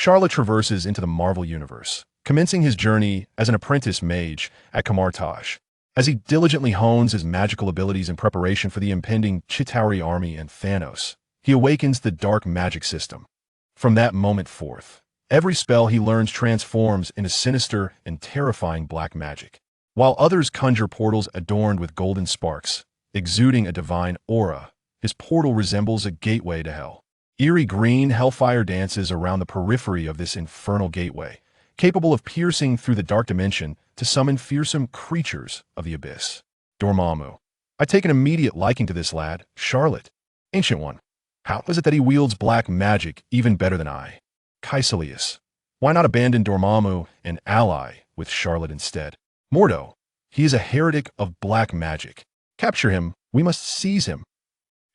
Charlot traverses into the Marvel Universe, commencing his journey as an apprentice mage at Kamar-Taj. As he diligently hones his magical abilities in preparation for the impending Chitauri army and Thanos, he awakens the dark magic system. From that moment forth, every spell he learns transforms into sinister and terrifying black magic. While others conjure portals adorned with golden sparks, exuding a divine aura, his portal resembles a gateway to hell. Eerie green hellfire dances around the periphery of this infernal gateway, capable of piercing through the dark dimension to summon fearsome creatures of the abyss. Dormammu. I take an immediate liking to this lad, Charlot. Ancient One. How is it that he wields black magic even better than I? Caecilius. Why not abandon Dormammu and ally with Charlot instead? Mordo. He is a heretic of black magic. Capture him. We must seize him.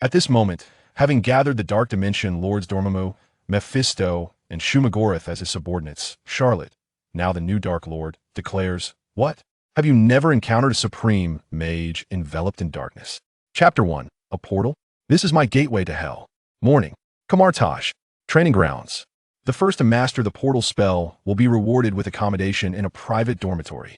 At this moment, having gathered the Dark Dimension Lords Dormammu, Mephisto, and Shumagorath as his subordinates, Charlot, now the new Dark Lord, declares, "What? Have you never encountered a supreme mage enveloped in darkness?" Chapter 1. A Portal? This is my gateway to hell. Morning. Kamar-Taj. Training grounds. The first to master the portal spell will be rewarded with accommodation in a private dormitory.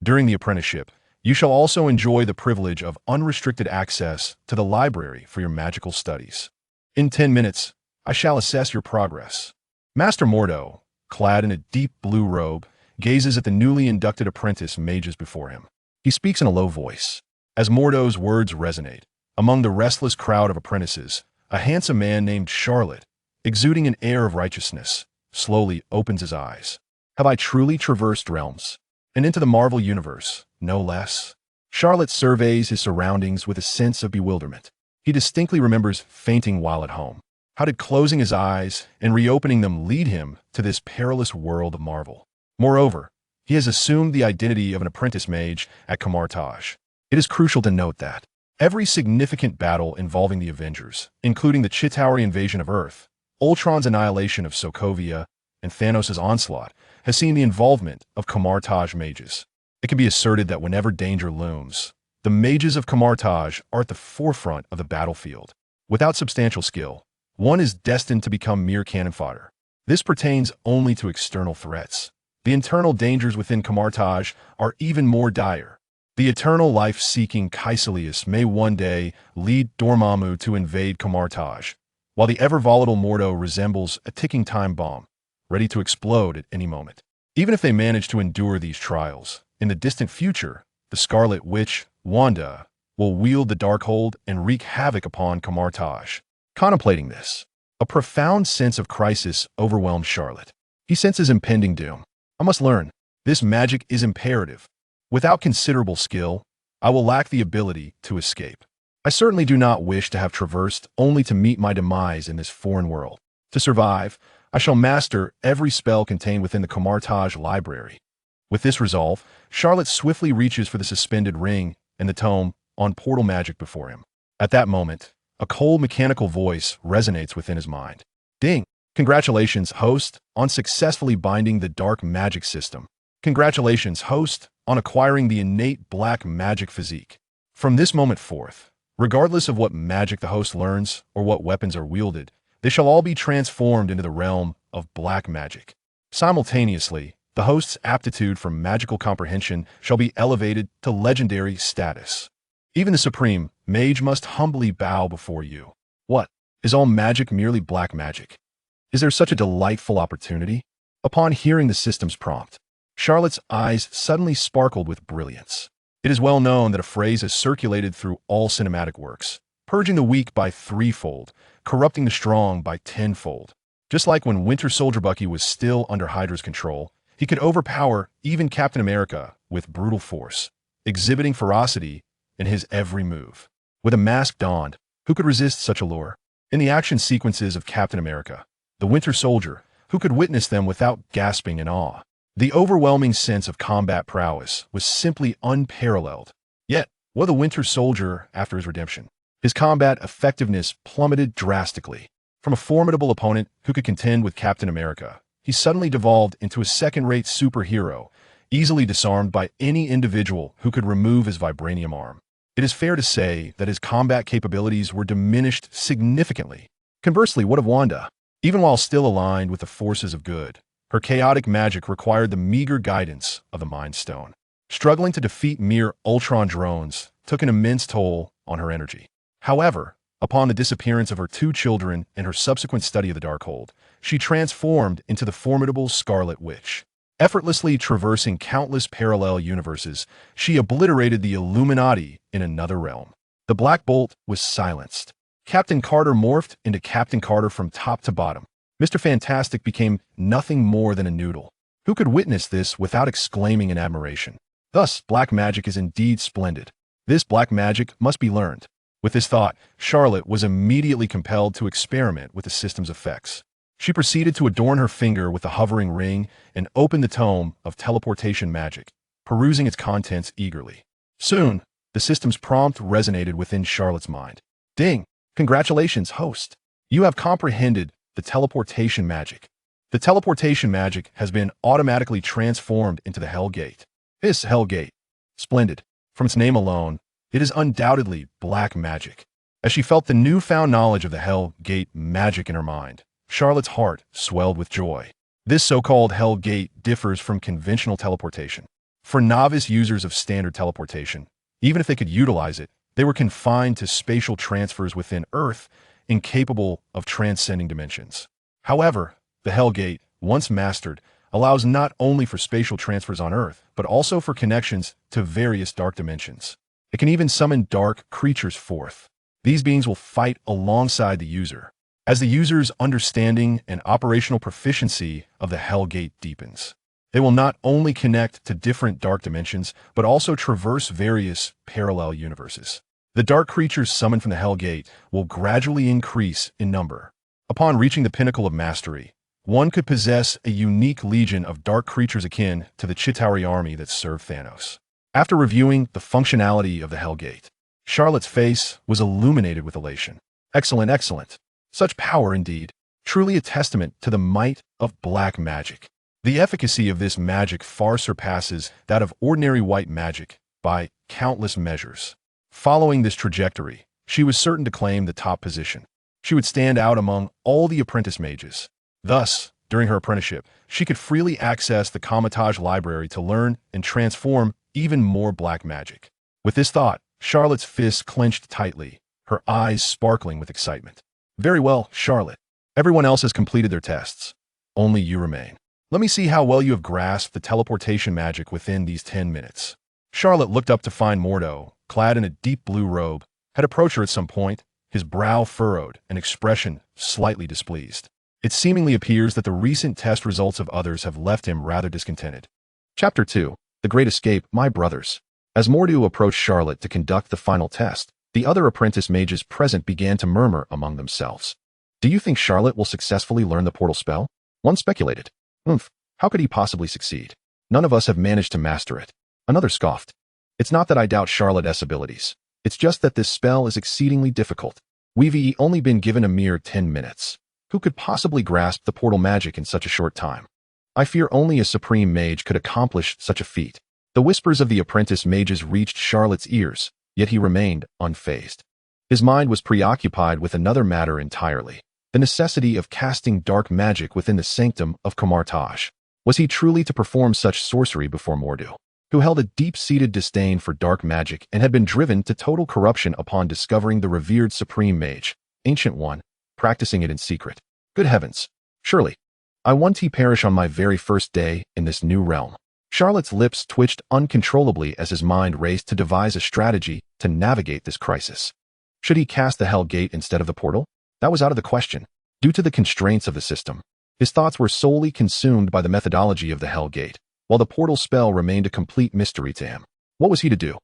During the apprenticeship, you shall also enjoy the privilege of unrestricted access to the library for your magical studies. In 10 minutes, I shall assess your progress. Master Mordo, clad in a deep blue robe, gazes at the newly inducted apprentice mages before him. He speaks in a low voice. As Mordo's words resonate, among the restless crowd of apprentices, a handsome man named Charlot, exuding an air of righteousness, slowly opens his eyes. Have I truly traversed realms? And into the Marvel Universe, no less? Charlot surveys his surroundings with a sense of bewilderment. He distinctly remembers fainting while at home. How did closing his eyes and reopening them lead him to this perilous world of Marvel? Moreover, he has assumed the identity of an apprentice mage at Kamar-Taj. It is crucial to note that every significant battle involving the Avengers, including the Chitauri invasion of Earth, Ultron's annihilation of Sokovia, and Thanos' onslaught, has seen the involvement of Kamar-Taj mages. It can be asserted that whenever danger looms, the mages of Kamar-Taj are at the forefront of the battlefield. Without substantial skill, one is destined to become mere cannon fodder. This pertains only to external threats. The internal dangers within Kamar-Taj are even more dire. The eternal life-seeking Caecilius may one day lead Dormammu to invade Kamar-Taj, while the ever-volatile Mordo resembles a ticking time bomb, ready to explode at any moment. Even if they manage to endure these trials, in the distant future, the Scarlet Witch, Wanda, will wield the Darkhold and wreak havoc upon Kamar-Taj. Contemplating this, a profound sense of crisis overwhelms Charlot. He senses impending doom. I must learn. This magic is imperative. Without considerable skill, I will lack the ability to escape. I certainly do not wish to have traversed only to meet my demise in this foreign world. To survive, I shall master every spell contained within the Kamar-Taj library. With this resolve, Charlot swiftly reaches for the suspended ring and the tome on portal magic before him. At that moment, a cold mechanical voice resonates within his mind. Ding! Congratulations, host, on successfully binding the dark magic system. Congratulations, host, on acquiring the innate black magic physique. From this moment forth, regardless of what magic the host learns or what weapons are wielded, they shall all be transformed into the realm of black magic. Simultaneously, the host's aptitude for magical comprehension shall be elevated to legendary status. Even the supreme mage must humbly bow before you. What? Is all magic merely black magic? Is there such a delightful opportunity? Upon hearing the system's prompt, Charlot's eyes suddenly sparkled with brilliance. It is well known that a phrase has circulated through all cinematic works, purging the weak by threefold, corrupting the strong by tenfold. Just like when Winter Soldier Bucky was still under Hydra's control, he could overpower even Captain America with brutal force, exhibiting ferocity in his every move. With a mask donned, who could resist such a lure? In the action sequences of Captain America, the Winter Soldier, who could witness them without gasping in awe? The overwhelming sense of combat prowess was simply unparalleled. Yet, what of the Winter Soldier after his redemption? His combat effectiveness plummeted drastically. From a formidable opponent who could contend with Captain America, he suddenly devolved into a second-rate superhero, easily disarmed by any individual who could remove his vibranium arm. It is fair to say that his combat capabilities were diminished significantly. Conversely, what of Wanda? Even while still aligned with the forces of good, her chaotic magic required the meager guidance of the Mind Stone. Struggling to defeat mere Ultron drones took an immense toll on her energy. However, upon the disappearance of her two children and her subsequent study of the Darkhold, she transformed into the formidable Scarlet Witch. Effortlessly traversing countless parallel universes, she obliterated the Illuminati in another realm. The Black Bolt was silenced. Captain Carter morphed into Captain Carter from top to bottom. Mr. Fantastic became nothing more than a noodle. Who could witness this without exclaiming in admiration? Thus, black magic is indeed splendid. This black magic must be learned. With this thought, Charlotte was immediately compelled to experiment with the system's effects. She proceeded to adorn her finger with the hovering ring and opened the tome of teleportation magic, perusing its contents eagerly. Soon, the system's prompt resonated within Charlotte's mind. Ding! Congratulations, host! You have comprehended the teleportation magic. The teleportation magic has been automatically transformed into the Hell Gate. This Hell Gate. Splendid. From its name alone, it is undoubtedly black magic. As she felt the newfound knowledge of the Hell Gate magic in her mind, Charlotte's heart swelled with joy. This so-called Hell Gate differs from conventional teleportation. For novice users of standard teleportation, even if they could utilize it, they were confined to spatial transfers within Earth, incapable of transcending dimensions. However, the Hell Gate, once mastered, allows not only for spatial transfers on Earth, but also for connections to various dark dimensions. It can even summon dark creatures forth. These beings will fight alongside the user. As the user's understanding and operational proficiency of the Hell Gate deepens, they will not only connect to different dark dimensions, but also traverse various parallel universes. The dark creatures summoned from the Hell Gate will gradually increase in number. Upon reaching the pinnacle of mastery, one could possess a unique legion of dark creatures akin to the Chitauri army that served Thanos. After reviewing the functionality of the Hell Gate, Charlotte's face was illuminated with elation. Excellent, excellent. Such power indeed, truly a testament to the might of black magic. The efficacy of this magic far surpasses that of ordinary white magic by countless measures. Following this trajectory, she was certain to claim the top position. She would stand out among all the apprentice mages. Thus, during her apprenticeship, she could freely access the Kamar-Taj library to learn and transform even more black magic. With this thought, Charlotte's fists clenched tightly, her eyes sparkling with excitement. Very well, Charlotte. Everyone else has completed their tests. Only you remain. Let me see how well you have grasped the teleportation magic within these 10 minutes. Charlotte looked up to find Mordo, clad in a deep blue robe, had approached her at some point, his brow furrowed, an expression slightly displeased. It seemingly appears that the recent test results of others have left him rather discontented. Chapter 2. The Great Escape, My Brothers. As Mordo approached Charlotte to conduct the final test, the other apprentice mages present began to murmur among themselves. Do you think Charlotte will successfully learn the portal spell? One speculated. How could he possibly succeed? None of us have managed to master it. Another scoffed. It's not that I doubt Charlotte's abilities. It's just that this spell is exceedingly difficult. We've only been given a mere 10 minutes. Who could possibly grasp the portal magic in such a short time? I fear only a supreme mage could accomplish such a feat. The whispers of the apprentice mages reached Charlotte's ears, yet he remained unfazed. His mind was preoccupied with another matter entirely. The necessity of casting dark magic within the sanctum of Kamar-Taj. Was he truly to perform such sorcery before Mordo, who held a deep-seated disdain for dark magic and had been driven to total corruption upon discovering the revered Supreme Mage, Ancient One, practicing it in secret? Good heavens! Surely, I want he perish on my very first day in this new realm. Charlotte's lips twitched uncontrollably as his mind raced to devise a strategy to navigate this crisis. Should he cast the Hell Gate instead of the portal? That was out of the question. Due to the constraints of the system, his thoughts were solely consumed by the methodology of the Hell Gate, while the portal spell remained a complete mystery to him. What was he to do?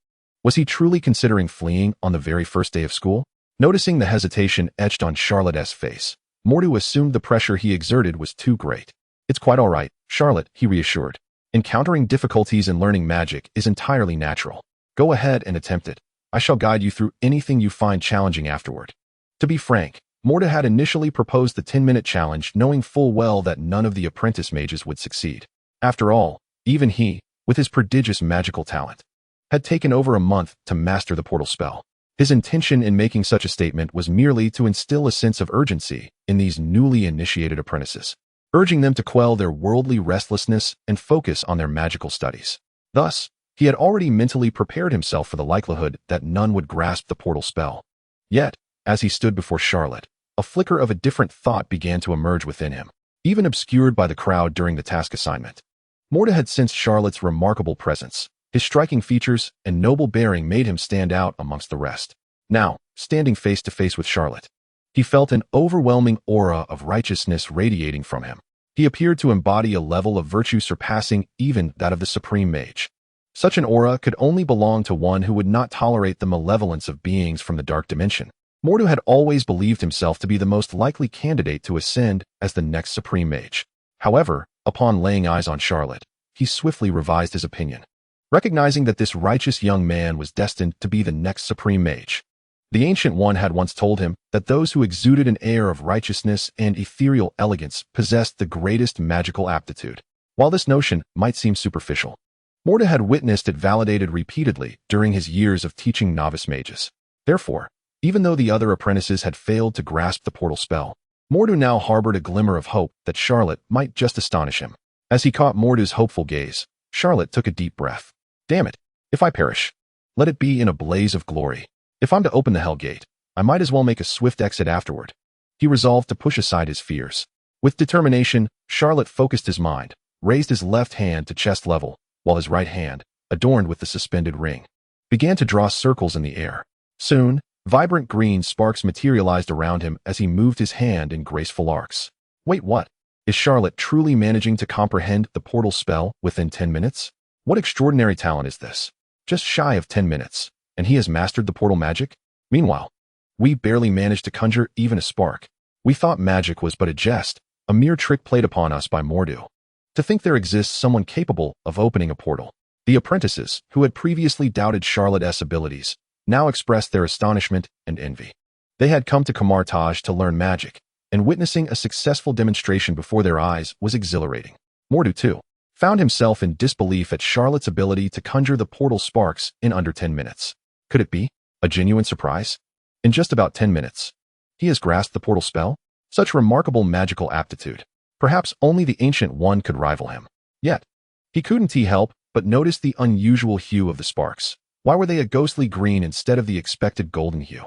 Was he truly considering fleeing on the very first day of school? Noticing the hesitation etched on Charlotte's face, Mordo assumed the pressure he exerted was too great. It's quite all right, Charlotte, he reassured. Encountering difficulties in learning magic is entirely natural. Go ahead and attempt it. I shall guide you through anything you find challenging afterward. To be frank, Mordo had initially proposed the 10-minute challenge, knowing full well that none of the apprentice mages would succeed. After all, even he, with his prodigious magical talent, had taken over a month to master the portal spell. His intention in making such a statement was merely to instill a sense of urgency in these newly initiated apprentices, urging them to quell their worldly restlessness and focus on their magical studies. Thus, he had already mentally prepared himself for the likelihood that none would grasp the portal spell. Yet, as he stood before Charlotte, a flicker of a different thought began to emerge within him, even obscured by the crowd during the task assignment. Morda had sensed Charlotte's remarkable presence. His striking features and noble bearing made him stand out amongst the rest. Now, standing face to face with Charlotte, he felt an overwhelming aura of righteousness radiating from him. He appeared to embody a level of virtue surpassing even that of the Supreme Mage. Such an aura could only belong to one who would not tolerate the malevolence of beings from the dark dimension. Mordu had always believed himself to be the most likely candidate to ascend as the next Supreme Mage. However, upon laying eyes on Charlotte, he swiftly revised his opinion, recognizing that this righteous young man was destined to be the next Supreme Mage. The Ancient One had once told him that those who exuded an air of righteousness and ethereal elegance possessed the greatest magical aptitude. While this notion might seem superficial, Morda had witnessed it validated repeatedly during his years of teaching novice mages. Therefore, even though the other apprentices had failed to grasp the portal spell, Mordu now harbored a glimmer of hope that Charlotte might just astonish him. As he caught Mordu's hopeful gaze, Charlotte took a deep breath. Damn it, if I perish, let it be in a blaze of glory. If I'm to open the Hell Gate, I might as well make a swift exit afterward. He resolved to push aside his fears. With determination, Charlotte focused his mind, raised his left hand to chest level, while his right hand, adorned with the suspended ring, began to draw circles in the air. Soon, vibrant green sparks materialized around him as he moved his hand in graceful arcs. Wait, what? Is Charlotte truly managing to comprehend the portal spell within 10 minutes? What extraordinary talent is this? Just shy of 10 minutes, and he has mastered the portal magic? Meanwhile, we barely managed to conjure even a spark. We thought magic was but a jest, a mere trick played upon us by Mordu. To think there exists someone capable of opening a portal. The apprentices, who had previously doubted Charlotte's abilities, now expressed their astonishment and envy. They had come to Kamar-Taj to learn magic, and witnessing a successful demonstration before their eyes was exhilarating. Mordu, too, found himself in disbelief at Charlotte's ability to conjure the portal sparks in under 10 minutes. Could it be a genuine surprise? In just about 10 minutes, he has grasped the portal spell? Such remarkable magical aptitude. Perhaps only the Ancient One could rival him. Yet, he couldn't help but notice the unusual hue of the sparks. Why were they a ghostly green instead of the expected golden hue?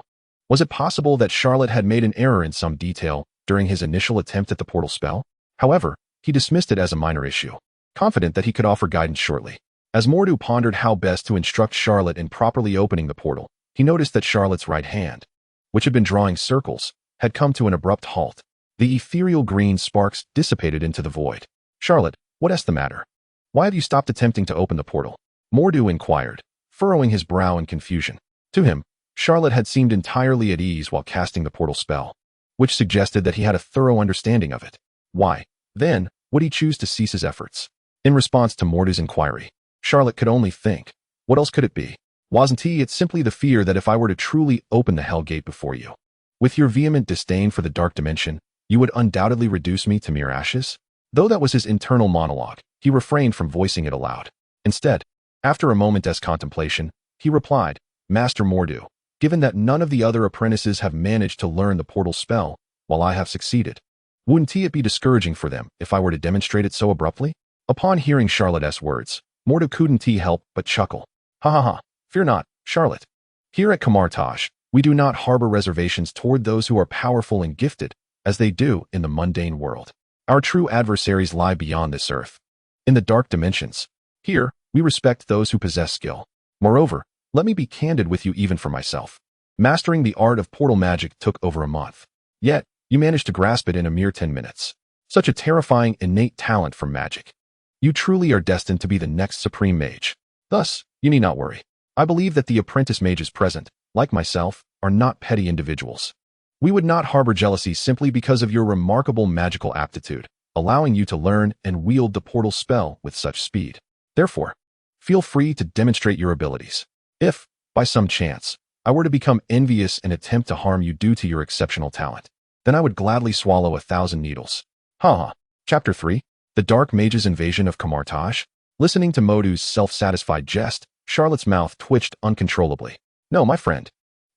Was it possible that Charlotte had made an error in some detail during his initial attempt at the portal spell? However, he dismissed it as a minor issue, confident that he could offer guidance shortly. As Mordu pondered how best to instruct Charlotte in properly opening the portal, he noticed that Charlotte's right hand, which had been drawing circles, had come to an abrupt halt. The ethereal green sparks dissipated into the void. Charlotte, what's the matter? Why have you stopped attempting to open the portal? Mordu inquired, furrowing his brow in confusion. To him, Charlotte had seemed entirely at ease while casting the portal spell, which suggested that he had a thorough understanding of it. Why, then, would he choose to cease his efforts? In response to Mordu's inquiry, Charlotte could only think, what else could it be? Wasn't it simply the fear that if I were to truly open the Hell Gate before you, with your vehement disdain for the dark dimension, you would undoubtedly reduce me to mere ashes? Though that was his internal monologue, he refrained from voicing it aloud. Instead, after a moment's contemplation, he replied, Master Mordu, given that none of the other apprentices have managed to learn the portal spell, while I have succeeded, wouldn't it be discouraging for them if I were to demonstrate it so abruptly? Upon hearing Charlotte's words, Mordu couldn't help but chuckle. Ha ha ha, fear not, Charlotte. Here at Kamar-Taj, we do not harbor reservations toward those who are powerful and gifted, as they do in the mundane world. Our true adversaries lie beyond this earth, in the dark dimensions. Here, we respect those who possess skill. Moreover, let me be candid with you even for myself. Mastering the art of portal magic took over a month. Yet, you managed to grasp it in a mere 10 minutes. Such a terrifying innate talent for magic. You truly are destined to be the next Supreme Mage. Thus, you need not worry. I believe that the apprentice mages present, like myself, are not petty individuals. We would not harbor jealousy simply because of your remarkable magical aptitude, allowing you to learn and wield the portal spell with such speed. Therefore, feel free to demonstrate your abilities. If, by some chance, I were to become envious and attempt to harm you due to your exceptional talent, then I would gladly swallow 1,000 needles. Ha ha. Chapter 3. The Dark Mage's Invasion of Kamar-Taj. Listening to Modu's self-satisfied jest, Charlotte's mouth twitched uncontrollably. No, my friend.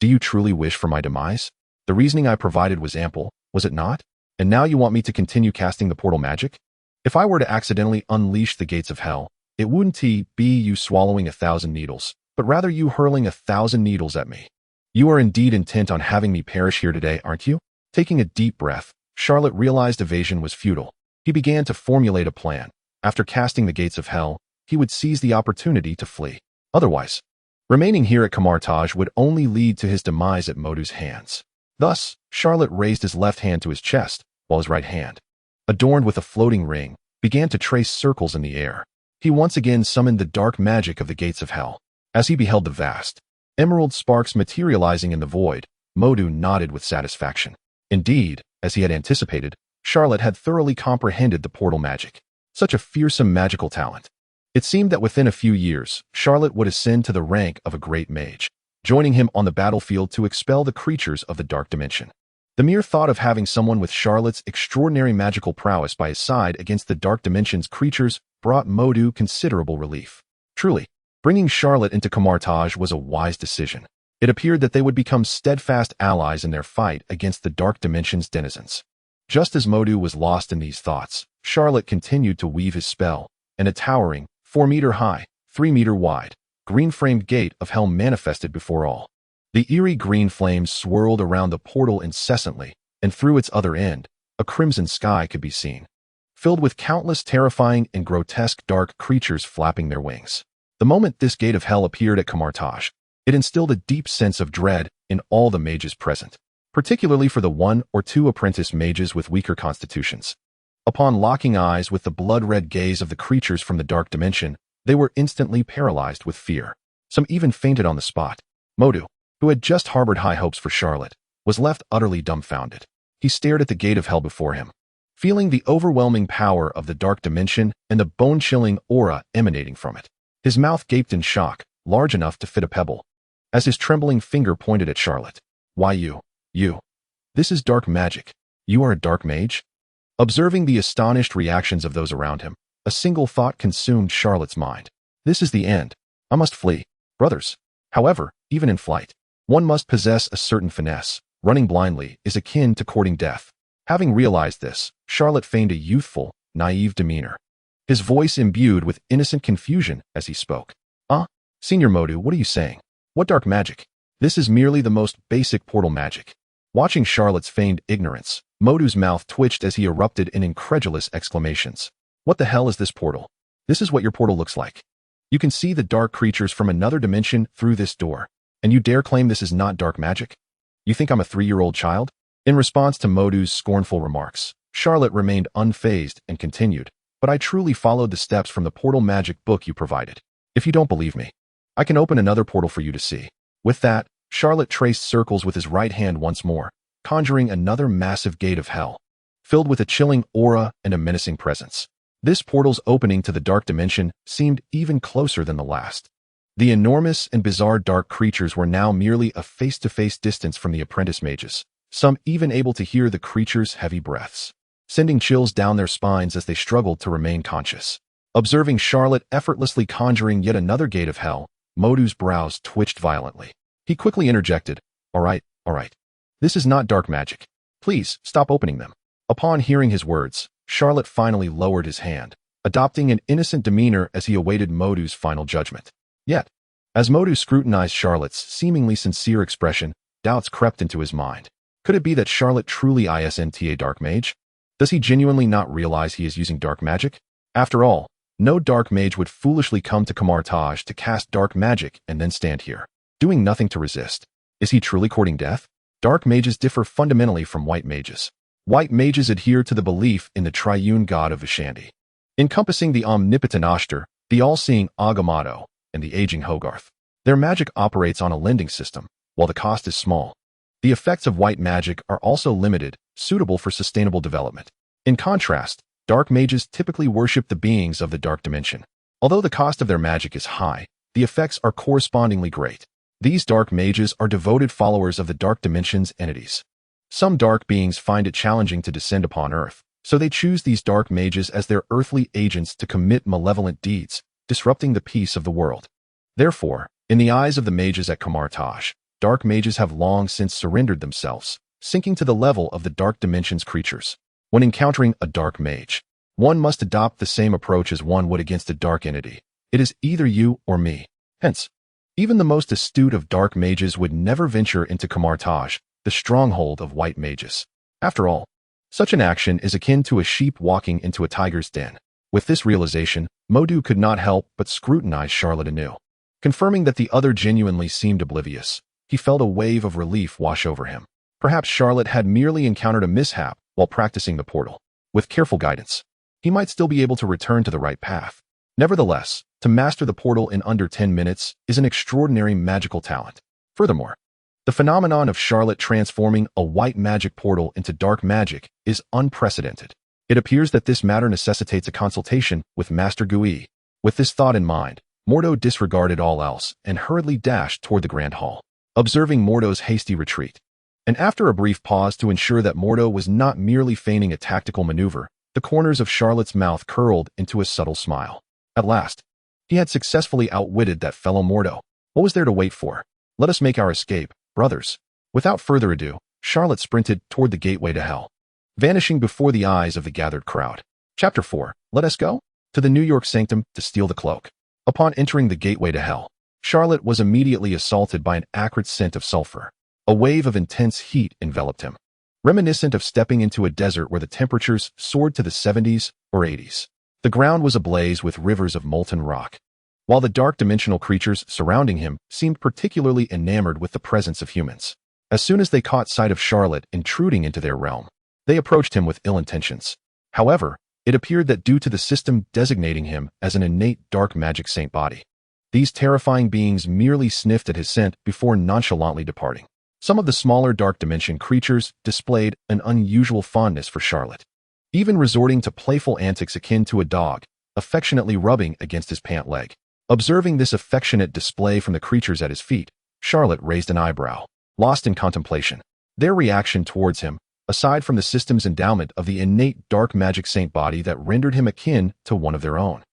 Do you truly wish for my demise? The reasoning I provided was ample, was it not? And now you want me to continue casting the portal magic? If I were to accidentally unleash the gates of hell, it wouldn't be you swallowing 1,000 needles, but rather you hurling 1,000 needles at me. You are indeed intent on having me perish here today, aren't you? Taking a deep breath, Charlotte realized evasion was futile. He began to formulate a plan. After casting the gates of hell, he would seize the opportunity to flee. Otherwise, remaining here at Kamar-Taj would only lead to his demise at Modu's hands. Thus, Charlotte raised his left hand to his chest, while his right hand, adorned with a floating ring, began to trace circles in the air. He once again summoned the dark magic of the gates of hell. As he beheld the vast, emerald sparks materializing in the void, Modu nodded with satisfaction. Indeed, as he had anticipated, Charlotte had thoroughly comprehended the portal magic. Such a fearsome magical talent. It seemed that within a few years, Charlotte would ascend to the rank of a great mage, joining him on the battlefield to expel the creatures of the dark dimension. The mere thought of having someone with Charlotte's extraordinary magical prowess by his side against the dark dimension's creatures brought Modu considerable relief. Truly, bringing Charlotte into Kamar-Taj was a wise decision. It appeared that they would become steadfast allies in their fight against the dark dimension's denizens. Just as Modu was lost in these thoughts, Charlotte continued to weave his spell, and a towering, 4-meter-high, 3-meter-wide, green-framed gate of hell manifested before all. The eerie green flames swirled around the portal incessantly, and through its other end, a crimson sky could be seen, filled with countless terrifying and grotesque dark creatures flapping their wings. The moment this gate of hell appeared at Kamar-Taj, it instilled a deep sense of dread in all the mages present, particularly for the 1 or 2 apprentice mages with weaker constitutions. Upon locking eyes with the blood-red gaze of the creatures from the dark dimension, they were instantly paralyzed with fear. Some even fainted on the spot. Modu, who had just harbored high hopes for Charlotte, was left utterly dumbfounded. He stared at the gate of hell before him, feeling the overwhelming power of the dark dimension and the bone-chilling aura emanating from it. His mouth gaped in shock, large enough to fit a pebble, as his trembling finger pointed at Charlotte. Why you? This is dark magic. You are a dark mage? Observing the astonished reactions of those around him, a single thought consumed Charlotte's mind. This is the end. I must flee. Brothers. However, even in flight, one must possess a certain finesse. Running blindly is akin to courting death. Having realized this, Charlotte feigned a youthful, naive demeanor, his voice imbued with innocent confusion as he spoke. Senior Modu, what are you saying? What dark magic? This is merely the most basic portal magic. Watching Charlotte's feigned ignorance, Modu's mouth twitched as he erupted in incredulous exclamations. What the hell is this portal? This is what your portal looks like. You can see the dark creatures from another dimension through this door, and you dare claim this is not dark magic? You think I'm a 3-year-old child? In response to Modu's scornful remarks, Charlotte remained unfazed and continued, but I truly followed the steps from the portal magic book you provided. If you don't believe me, I can open another portal for you to see. With that, Charlotte traced circles with his right hand once more, conjuring another massive gate of hell, filled with a chilling aura and a menacing presence. This portal's opening to the dark dimension seemed even closer than the last. The enormous and bizarre dark creatures were now merely a face-to-face distance from the apprentice mages, some even able to hear the creatures' heavy breaths, sending chills down their spines as they struggled to remain conscious. Observing Charlotte effortlessly conjuring yet another gate of hell, Modu's brows twitched violently. He quickly interjected, All right. This is not dark magic. Please, stop opening them. Upon hearing his words, Charlotte finally lowered his hand, adopting an innocent demeanor as he awaited Modu's final judgment. Yet, as Modu scrutinized Charlotte's seemingly sincere expression, doubts crept into his mind. Could it be that Charlotte truly isn't a dark mage? Does he genuinely not realize he is using dark magic? After all, no dark mage would foolishly come to Kamar-Taj to cast dark magic and then stand here, doing nothing to resist. Is he truly courting death? Dark mages differ fundamentally from white mages. White mages adhere to the belief in the triune god of Vishandi, encompassing the omnipotent Ashtar, the all-seeing Agamotto, and the aging Hogarth. Their magic operates on a lending system, while the cost is small. The effects of white magic are also limited, suitable for sustainable development. In contrast, dark mages typically worship the beings of the dark dimension. Although the cost of their magic is high, the effects are correspondingly great. These dark mages are devoted followers of the dark dimension's entities. Some dark beings find it challenging to descend upon Earth, so they choose these dark mages as their earthly agents to commit malevolent deeds, disrupting the peace of the world. Therefore, in the eyes of the mages at Kamar-Taj, dark mages have long since surrendered themselves, sinking to the level of the dark dimension's creatures. When encountering a dark mage, one must adopt the same approach as one would against a dark entity. It is either you or me. Hence, even the most astute of dark mages would never venture into Kamar-Taj, the stronghold of white mages. After all, such an action is akin to a sheep walking into a tiger's den. With this realization, Modu could not help but scrutinize Charlot anew. Confirming that the other genuinely seemed oblivious, he felt a wave of relief wash over him. Perhaps Charlot had merely encountered a mishap while practicing the portal. With careful guidance, he might still be able to return to the right path. Nevertheless, to master the portal in under 10 minutes is an extraordinary magical talent. Furthermore, the phenomenon of Charlot transforming a white magic portal into dark magic is unprecedented. It appears that this matter necessitates a consultation with Master Gui. With this thought in mind, Mordo disregarded all else and hurriedly dashed toward the Grand Hall, observing Mordo's hasty retreat. And after a brief pause to ensure that Mordo was not merely feigning a tactical maneuver, the corners of Charlot's mouth curled into a subtle smile. At last, he had successfully outwitted that fellow Mordo. What was there to wait for? Let us make our escape, brothers. Without further ado, Charlot sprinted toward the gateway to hell, vanishing before the eyes of the gathered crowd. Chapter 4. Let us go to the New York Sanctum to steal the cloak. Upon entering the gateway to hell, Charlot was immediately assaulted by an acrid scent of sulfur. A wave of intense heat enveloped him, reminiscent of stepping into a desert where the temperatures soared to the 70s or 80s. The ground was ablaze with rivers of molten rock, while the dark dimensional creatures surrounding him seemed particularly enamored with the presence of humans. As soon as they caught sight of Charlot intruding into their realm, they approached him with ill intentions. However, it appeared that due to the system designating him as an innate dark magic saint body, these terrifying beings merely sniffed at his scent before nonchalantly departing. Some of the smaller dark dimension creatures displayed an unusual fondness for Charlot, even resorting to playful antics akin to a dog, affectionately rubbing against his pant leg. Observing this affectionate display from the creatures at his feet, Charlot raised an eyebrow, lost in contemplation. Their reaction towards him, aside from the system's endowment of the innate dark magic saint body that rendered him akin to one of their own,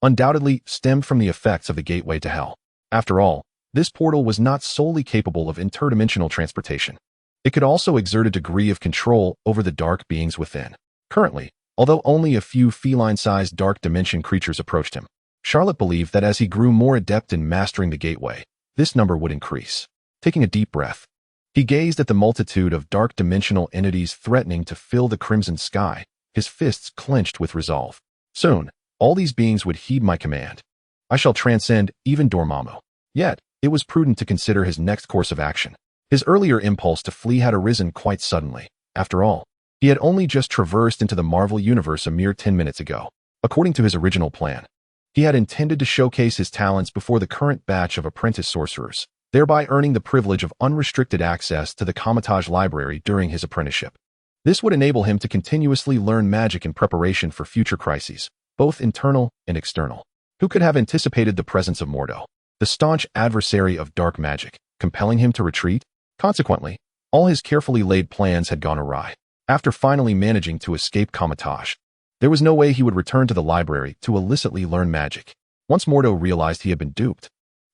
undoubtedly stemmed from the effects of the gateway to hell. After all, this portal was not solely capable of interdimensional transportation. It could also exert a degree of control over the dark beings within. Currently, although only a few feline-sized dark dimension creatures approached him, Charlot believed that as he grew more adept in mastering the gateway, this number would increase. Taking a deep breath, he gazed at the multitude of dark dimensional entities threatening to fill the crimson sky, his fists clenched with resolve. Soon, all these beings would heed my command. I shall transcend even Dormammu. Yet, it was prudent to consider his next course of action. His earlier impulse to flee had arisen quite suddenly. After all, he had only just traversed into the Marvel Universe a mere 10 minutes ago. According to his original plan, he had intended to showcase his talents before the current batch of apprentice sorcerers, thereby earning the privilege of unrestricted access to the Kamar-Taj library during his apprenticeship. This would enable him to continuously learn magic in preparation for future crises, both internal and external. Who could have anticipated the presence of Mordo, the staunch adversary of dark magic, compelling him to retreat? Consequently, all his carefully laid plans had gone awry. After finally managing to escape Kamar-Taj, there was no way he would return to the library to illicitly learn magic. Once Mordo realized he had been duped,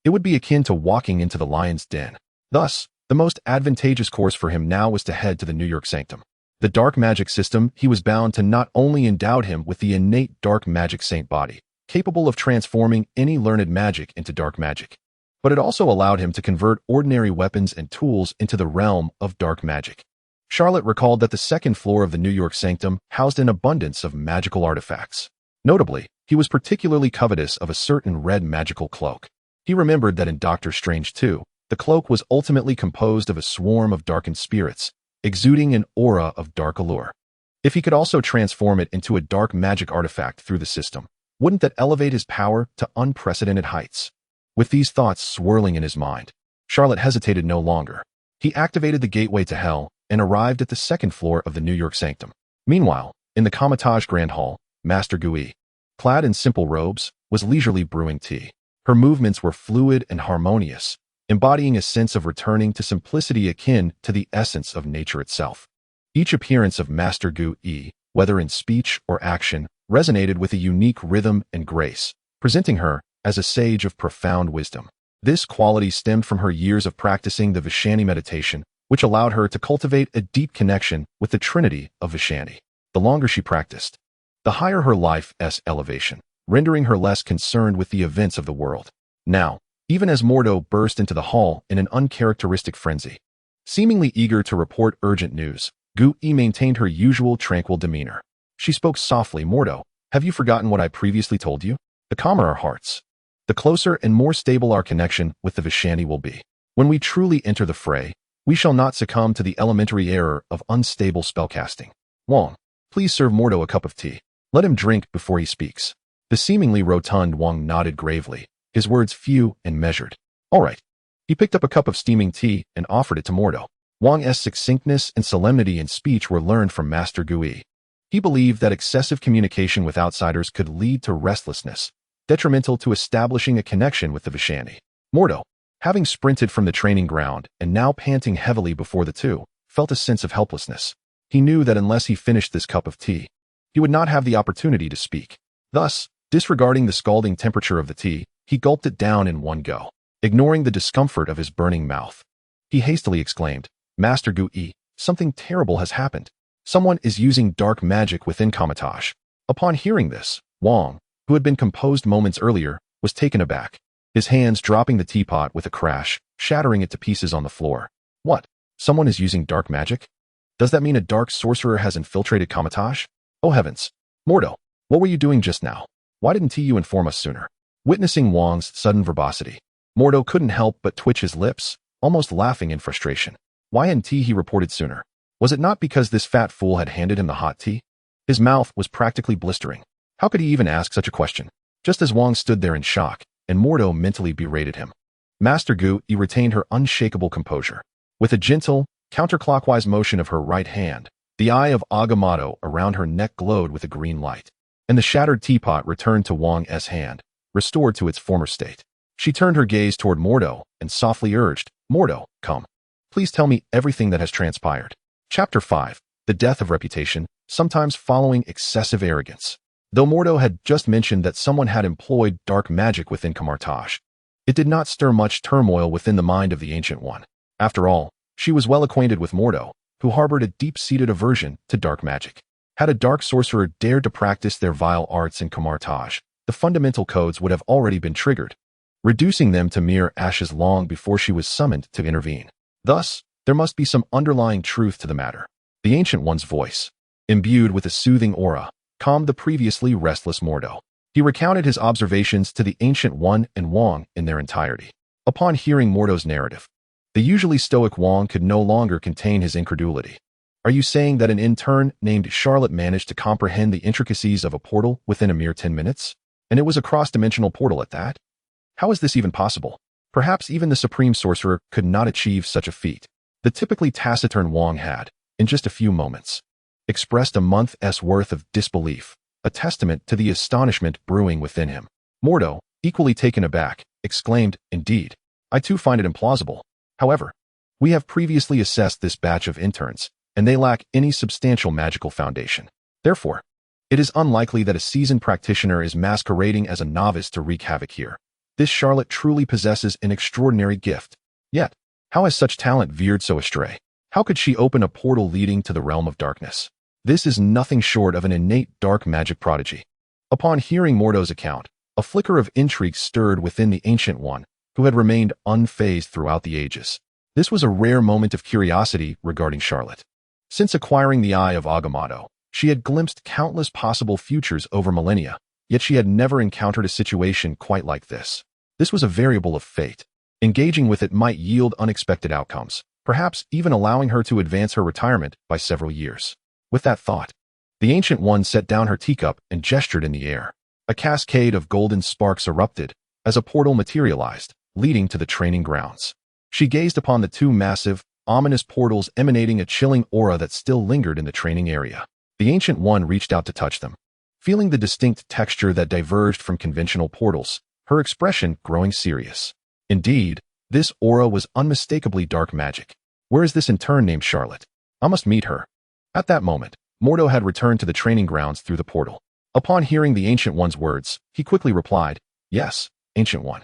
it would be akin to walking into the lion's den. Thus, the most advantageous course for him now was to head to the New York Sanctum. The dark magic system he was bound to not only endowed him with the innate dark magic saint body, capable of transforming any learned magic into dark magic, but it also allowed him to convert ordinary weapons and tools into the realm of dark magic. Charlot recalled that the second floor of the New York Sanctum housed an abundance of magical artifacts. Notably, he was particularly covetous of a certain red magical cloak. He remembered that in Doctor Strange 2, the cloak was ultimately composed of a swarm of darkened spirits, exuding an aura of dark allure. If he could also transform it into a dark magic artifact through the system, wouldn't that elevate his power to unprecedented heights? With these thoughts swirling in his mind, Charlot hesitated no longer. He activated the gateway to hell and arrived at the second floor of the New York Sanctum. Meanwhile, in the Kamar-Taj Grand Hall, Master Gui, clad in simple robes, was leisurely brewing tea. Her movements were fluid and harmonious, embodying a sense of returning to simplicity akin to the essence of nature itself. Each appearance of Master Gui, whether in speech or action, resonated with a unique rhythm and grace, presenting her as a sage of profound wisdom. This quality stemmed from her years of practicing the Vishani meditation, which allowed her to cultivate a deep connection with the Trinity of Vishani. The longer she practiced, the higher her life's elevation, rendering her less concerned with the events of the world. Now, even as Mordo burst into the hall in an uncharacteristic frenzy, seemingly eager to report urgent news, Gu-E maintained her usual tranquil demeanor. She spoke softly. Mordo, have you forgotten what I previously told you? The calmer our hearts, the closer and more stable our connection with the Vishani will be. When we truly enter the fray, we shall not succumb to the elementary error of unstable spellcasting. Wong, please serve Mordo a cup of tea. Let him drink before he speaks. The seemingly rotund Wong nodded gravely, his words few and measured. All right. He picked up a cup of steaming tea and offered it to Mordo. Wong's succinctness and solemnity in speech were learned from Master Gu-E. He believed that excessive communication with outsiders could lead to restlessness, detrimental to establishing a connection with the Vishani. Mordo, having sprinted from the training ground and now panting heavily before the two, felt a sense of helplessness. He knew that unless he finished this cup of tea, he would not have the opportunity to speak. Thus, disregarding the scalding temperature of the tea, he gulped it down in one go, ignoring the discomfort of his burning mouth. He hastily exclaimed, Master Gu-E, something terrible has happened. Someone is using dark magic within Kamar-Taj. Upon hearing this, Wong, who had been composed moments earlier, was taken aback, his hands dropping the teapot with a crash, shattering it to pieces on the floor. What? Someone is using dark magic? Does that mean a dark sorcerer has infiltrated Kamar-Taj? Oh heavens! Mordo, what were you doing just now? Why didn't you inform us sooner? Witnessing Wong's sudden verbosity, Mordo couldn't help but twitch his lips, almost laughing in frustration. Why hadn't he reported sooner? Was it not because this fat fool had handed him the hot tea? His mouth was practically blistering. How could he even ask such a question? Just as Wong stood there in shock, and Mordo mentally berated him, Master Gu-E retained her unshakable composure. With a gentle, counterclockwise motion of her right hand, the eye of Agamotto around her neck glowed with a green light, and the shattered teapot returned to Wong's hand, restored to its former state. She turned her gaze toward Mordo and softly urged, Mordo, come. Please tell me everything that has transpired. Chapter 5. The Death of Reputation, sometimes following excessive arrogance. Though Mordo had just mentioned that someone had employed dark magic within Kamar-Taj, it did not stir much turmoil within the mind of the Ancient One. After all, she was well acquainted with Mordo, who harbored a deep-seated aversion to dark magic. Had a dark sorcerer dared to practice their vile arts in Kamar-Taj, the fundamental codes would have already been triggered, reducing them to mere ashes long before she was summoned to intervene. Thus, there must be some underlying truth to the matter. The Ancient One's voice, imbued with a soothing aura, calmed the previously restless Mordo. He recounted his observations to the Ancient One and Wong in their entirety. Upon hearing Mordo's narrative, the usually stoic Wong could no longer contain his incredulity. Are you saying that an intern named Charlot managed to comprehend the intricacies of a portal within a mere 10 minutes? And it was a cross-dimensional portal at that? How is this even possible? Perhaps even the Supreme Sorcerer could not achieve such a feat. The typically taciturn Wong had, in just a few moments, expressed a month's worth of disbelief, a testament to the astonishment brewing within him. Mordo, equally taken aback, exclaimed, Indeed, I too find it implausible. However, we have previously assessed this batch of interns, and they lack any substantial magical foundation. Therefore, it is unlikely that a seasoned practitioner is masquerading as a novice to wreak havoc here. This Charlotte truly possesses an extraordinary gift. Yet, how has such talent veered so astray? How could she open a portal leading to the realm of darkness? This is nothing short of an innate dark magic prodigy. Upon hearing Mordo's account, a flicker of intrigue stirred within the Ancient One, who had remained unfazed throughout the ages. This was a rare moment of curiosity regarding Charlotte. Since acquiring the eye of Agamotto, she had glimpsed countless possible futures over millennia, yet she had never encountered a situation quite like this. This was a variable of fate. Engaging with it might yield unexpected outcomes, perhaps even allowing her to advance her retirement by several years. With that thought, the Ancient One set down her teacup and gestured in the air. A cascade of golden sparks erupted as a portal materialized, leading to the training grounds. She gazed upon the two massive, ominous portals emanating a chilling aura that still lingered in the training area. The Ancient One reached out to touch them. Feeling the distinct texture that diverged from conventional portals, her expression growing serious. Indeed, this aura was unmistakably dark magic. Where is this intern named Charlotte? I must meet her. At that moment, Mordo had returned to the training grounds through the portal. Upon hearing the Ancient One's words, he quickly replied, Yes, Ancient One.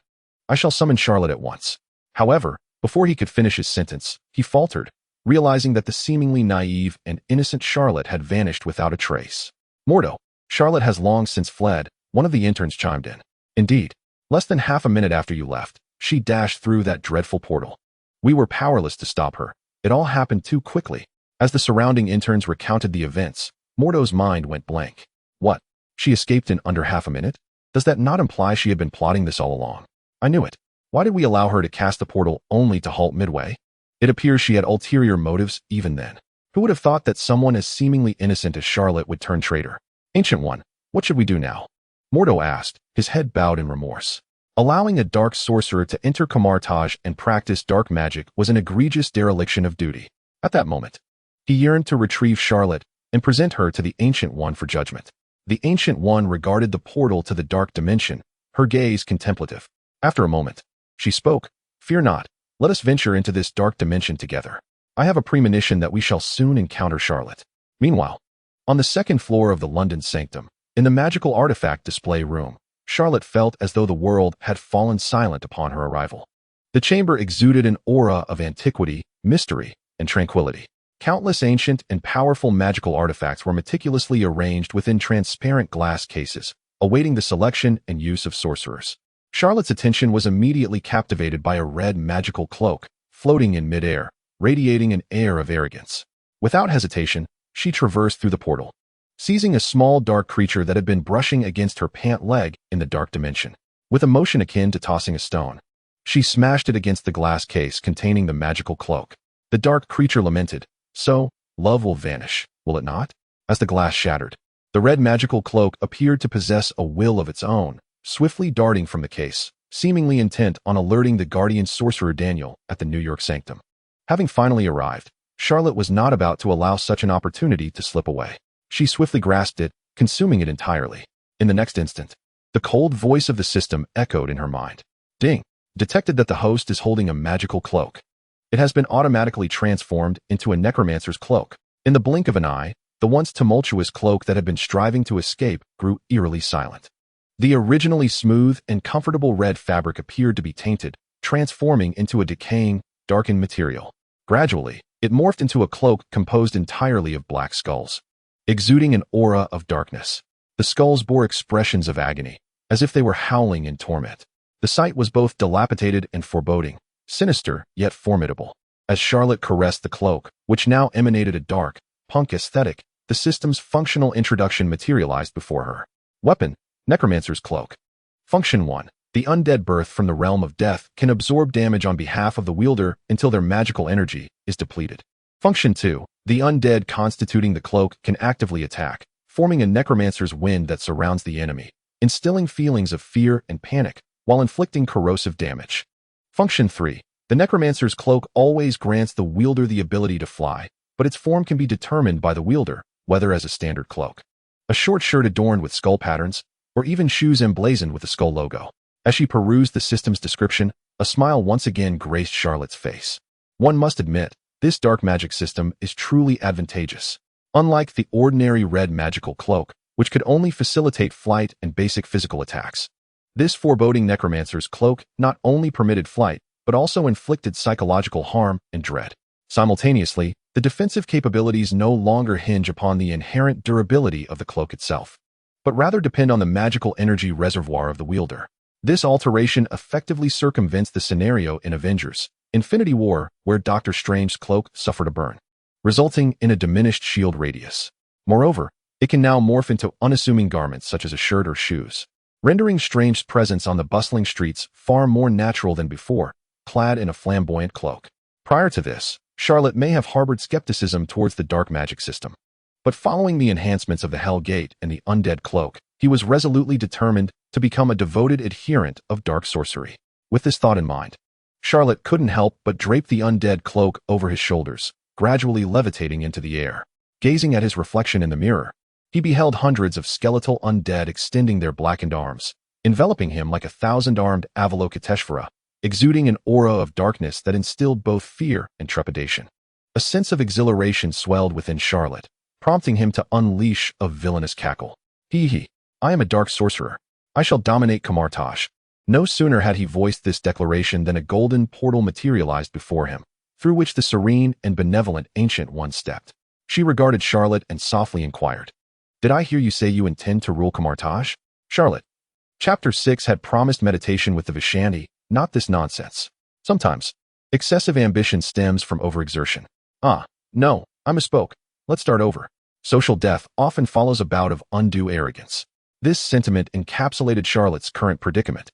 I shall summon Charlotte at once. However, before he could finish his sentence, he faltered, realizing that the seemingly naive and innocent Charlotte had vanished without a trace. Mordo, Charlotte has long since fled, one of the interns chimed in. Indeed, less than half a minute after you left, she dashed through that dreadful portal. We were powerless to stop her. It all happened too quickly. As the surrounding interns recounted the events, Mordo's mind went blank. What? She escaped in under half a minute? Does that not imply she had been plotting this all along? I knew it. Why did we allow her to cast the portal only to halt midway? It appears she had ulterior motives even then. Who would have thought that someone as seemingly innocent as Charlotte would turn traitor? Ancient One, what should we do now? Mordo asked, his head bowed in remorse. Allowing a dark sorcerer to enter Kamar-Taj and practice dark magic was an egregious dereliction of duty. At that moment, he yearned to retrieve Charlotte and present her to the Ancient One for judgment. The Ancient One regarded the portal to the dark dimension, her gaze contemplative. After a moment, she spoke, Fear not, let us venture into this dark dimension together. I have a premonition that we shall soon encounter Charlotte. Meanwhile, on the second floor of the London Sanctum, in the magical artifact display room, Charlotte felt as though the world had fallen silent upon her arrival. The chamber exuded an aura of antiquity, mystery, and tranquility. Countless ancient and powerful magical artifacts were meticulously arranged within transparent glass cases, awaiting the selection and use of sorcerers. Charlotte's attention was immediately captivated by a red magical cloak, floating in midair, radiating an air of arrogance. Without hesitation, she traversed through the portal, seizing a small dark creature that had been brushing against her pant leg in the dark dimension. With a motion akin to tossing a stone, she smashed it against the glass case containing the magical cloak. The dark creature lamented, So, love will vanish, will it not? As the glass shattered, the red magical cloak appeared to possess a will of its own, swiftly darting from the case, seemingly intent on alerting the guardian sorcerer Daniel at the New York Sanctum. Having finally arrived, Charlotte was not about to allow such an opportunity to slip away. She swiftly grasped it, consuming it entirely. In the next instant, the cold voice of the system echoed in her mind. Ding! Detected that the host is holding a magical cloak. It has been automatically transformed into a necromancer's cloak. In the blink of an eye, the once tumultuous cloak that had been striving to escape grew eerily silent. The originally smooth and comfortable red fabric appeared to be tainted, transforming into a decaying, darkened material. Gradually, it morphed into a cloak composed entirely of black skulls, exuding an aura of darkness. The skulls bore expressions of agony, as if they were howling in torment. The sight was both dilapidated and foreboding, sinister yet formidable. As Charlotte caressed the cloak, which now emanated a dark, punk aesthetic, the system's functional introduction materialized before her. Weapon: Necromancer's Cloak. Function 1. The undead birth from the realm of death can absorb damage on behalf of the wielder until their magical energy is depleted. Function 2. The undead constituting the cloak can actively attack, forming a necromancer's wind that surrounds the enemy, instilling feelings of fear and panic while inflicting corrosive damage. Function 3. The necromancer's cloak always grants the wielder the ability to fly, but its form can be determined by the wielder, whether as a standard cloak, a short shirt adorned with skull patterns, or even shoes emblazoned with the skull logo. As she perused the system's description, a smile once again graced Charlotte's face. One must admit, this dark magic system is truly advantageous. Unlike the ordinary red magical cloak, which could only facilitate flight and basic physical attacks, this foreboding necromancer's cloak not only permitted flight, but also inflicted psychological harm and dread. Simultaneously, the defensive capabilities no longer hinge upon the inherent durability of the cloak itself, but rather depend on the magical energy reservoir of the wielder. This alteration effectively circumvents the scenario in Avengers: Infinity War, where Doctor Strange's cloak suffered a burn, resulting in a diminished shield radius. Moreover, it can now morph into unassuming garments such as a shirt or shoes, rendering Strange's presence on the bustling streets far more natural than before, clad in a flamboyant cloak. Prior to this, Charlotte may have harbored skepticism towards the dark magic system. But following the enhancements of the Hell Gate and the undead cloak, he was resolutely determined to become a devoted adherent of dark sorcery. With this thought in mind, Charlotte couldn't help but drape the undead cloak over his shoulders, gradually levitating into the air. Gazing at his reflection in the mirror, he beheld hundreds of skeletal undead extending their blackened arms, enveloping him like a thousand-armed Avalokiteshvara, exuding an aura of darkness that instilled both fear and trepidation. A sense of exhilaration swelled within Charlotte, prompting him to unleash a villainous cackle. Hee hee, I am a dark sorcerer. I shall dominate Kamar-Taj. No sooner had he voiced this declaration than a golden portal materialized before him, through which the serene and benevolent Ancient One stepped. She regarded Charlotte and softly inquired, "Did I hear you say you intend to rule Kamar-Taj?" Charlotte. Chapter 6 had promised meditation with the Vishani, not this nonsense. Sometimes, excessive ambition stems from overexertion. No, I misspoke. Let's start over. Social death often follows a bout of undue arrogance. This sentiment encapsulated Charlotte's current predicament.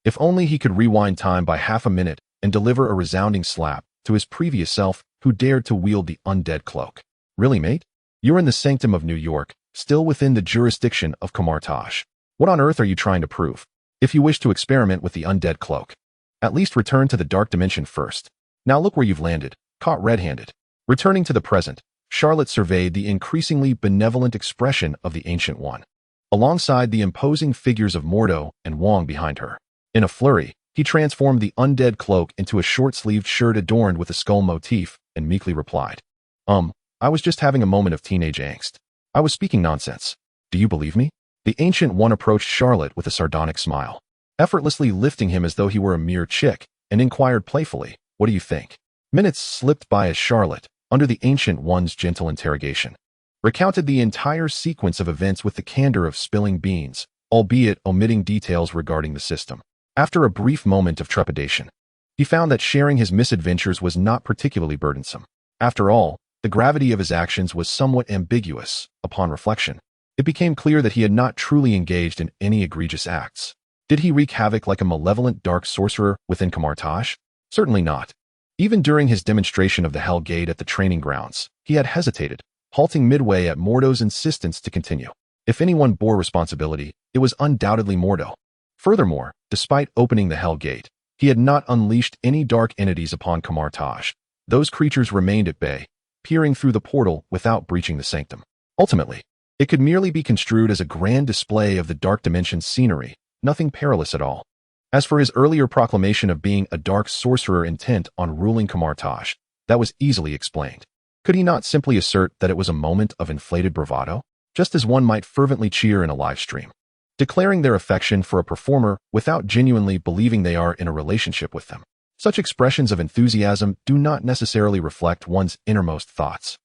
If only he could rewind time by half a minute and deliver a resounding slap to his previous self who dared to wield the undead cloak. Really, mate? You're in the sanctum of New York, still within the jurisdiction of Kamar-Taj. What on earth are you trying to prove? If you wish to experiment with the undead cloak, at least return to the dark dimension first. Now look where you've landed, caught red-handed. Returning to the present, Charlotte surveyed the increasingly benevolent expression of the Ancient One, alongside the imposing figures of Mordo and Wong behind her. In a flurry, he transformed the undead cloak into a short-sleeved shirt adorned with a skull motif and meekly replied, I was just having a moment of teenage angst. I was speaking nonsense. Do you believe me?" The Ancient One approached Charlotte with a sardonic smile, effortlessly lifting him as though he were a mere chick, and inquired playfully, "What do you think?" Minutes slipped by as Charlotte, under the Ancient One's gentle interrogation, recounted the entire sequence of events with the candor of spilling beans, albeit omitting details regarding the system. After a brief moment of trepidation, he found that sharing his misadventures was not particularly burdensome. After all, the gravity of his actions was somewhat ambiguous. Upon reflection, it became clear that he had not truly engaged in any egregious acts. Did he wreak havoc like a malevolent dark sorcerer within Kamar-Taj? Certainly not. Even during his demonstration of the Hell Gate at the training grounds, he had hesitated, halting midway at Mordo's insistence to continue. If anyone bore responsibility, it was undoubtedly Mordo. Furthermore, despite opening the Hell Gate, he had not unleashed any dark entities upon Kamar-Taj. Those creatures remained at bay, peering through the portal without breaching the sanctum. Ultimately, it could merely be construed as a grand display of the dark dimension's scenery, nothing perilous at all. As for his earlier proclamation of being a dark sorcerer intent on ruling Kamar-Taj, that was easily explained. Could he not simply assert that it was a moment of inflated bravado, just as one might fervently cheer in a live stream, declaring their affection for a performer without genuinely believing they are in a relationship with them? Such expressions of enthusiasm do not necessarily reflect one's innermost thoughts.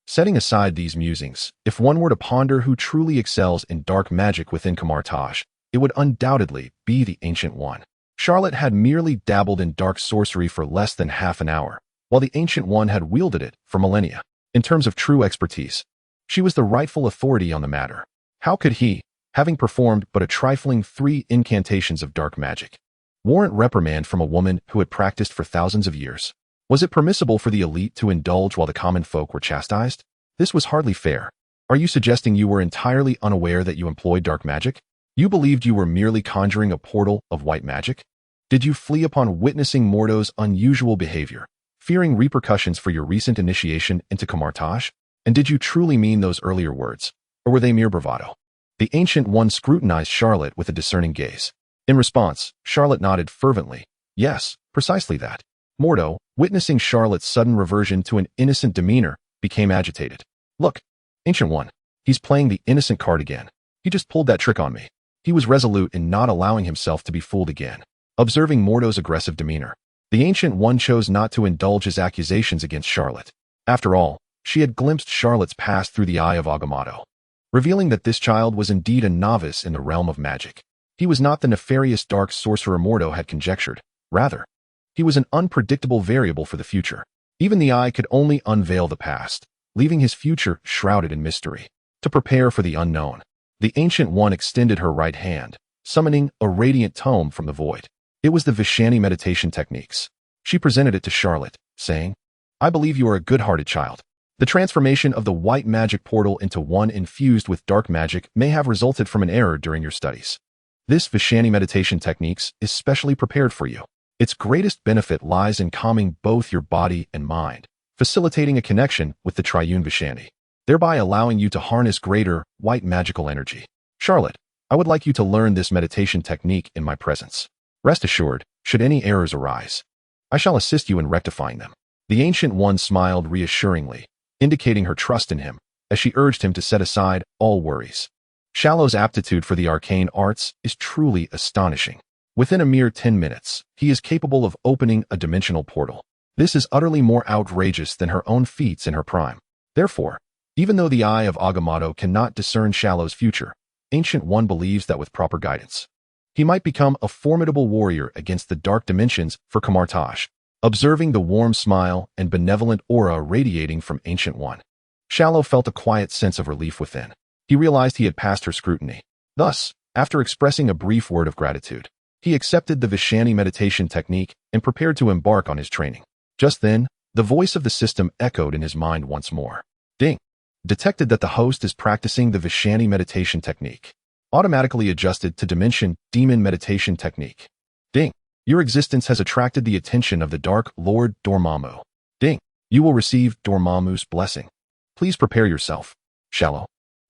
Setting aside these musings, if one were to ponder who truly excels in dark magic within Kamar-Taj, it would undoubtedly be the Ancient One. Charlotte had merely dabbled in dark sorcery for less than half an hour, while the Ancient One had wielded it for millennia. In terms of true expertise, she was the rightful authority on the matter. How could he, having performed but a trifling 3 incantations of dark magic, warrant reprimand from a woman who had practiced for thousands of years? Was it permissible for the elite to indulge while the common folk were chastised? This was hardly fair. Are you suggesting you were entirely unaware that you employed dark magic? You believed you were merely conjuring a portal of white magic? Did you flee upon witnessing Mordo's unusual behavior, fearing repercussions for your recent initiation into Kamar-Taj? And did you truly mean those earlier words, or were they mere bravado? The Ancient One scrutinized Charlotte with a discerning gaze. In response, Charlotte nodded fervently. Yes, precisely that. Mordo, witnessing Charlotte's sudden reversion to an innocent demeanor, became agitated. Look, Ancient One, he's playing the innocent card again. He just pulled that trick on me. He was resolute in not allowing himself to be fooled again. Observing Mordo's aggressive demeanor, the Ancient One chose not to indulge his accusations against Charlotte. After all, she had glimpsed Charlotte's past through the eye of Agamotto, revealing that this child was indeed a novice in the realm of magic. He was not the nefarious dark sorcerer Mordo had conjectured. Rather, he was an unpredictable variable for the future. Even the eye could only unveil the past, leaving his future shrouded in mystery. To prepare for the unknown, the Ancient One extended her right hand, summoning a radiant tome from the void. It was the Vishani meditation techniques. She presented it to Charlotte, saying, "I believe you are a good-hearted child. The transformation of the white magic portal into one infused with dark magic may have resulted from an error during your studies. This Vishani meditation techniques is specially prepared for you. Its greatest benefit lies in calming both your body and mind, facilitating a connection with the triune Vishani, thereby allowing you to harness greater white magical energy. Charlotte, I would like you to learn this meditation technique in my presence. Rest assured, should any errors arise, I shall assist you in rectifying them." The Ancient One smiled reassuringly, indicating her trust in him, as she urged him to set aside all worries. Shallow's aptitude for the arcane arts is truly astonishing. Within a mere 10 minutes, he is capable of opening a dimensional portal. This is utterly more outrageous than her own feats in her prime. Therefore, even though the eye of Agamotto cannot discern Charlot's future, Ancient One believes that with proper guidance, he might become a formidable warrior against the dark dimensions for Kamar-Taj. Observing the warm smile and benevolent aura radiating from Ancient One, Charlot felt a quiet sense of relief within. He realized he had passed her scrutiny. Thus, after expressing a brief word of gratitude, he accepted the Vishani meditation technique and prepared to embark on his training. Just then, the voice of the system echoed in his mind once more. Ding! Detected that the host is practicing the Vishani meditation technique. Automatically adjusted to Dimension Demon meditation technique. Ding! Your existence has attracted the attention of the Dark Lord Dormammu. Ding! You will receive Dormammu's blessing. Please prepare yourself. Charlot.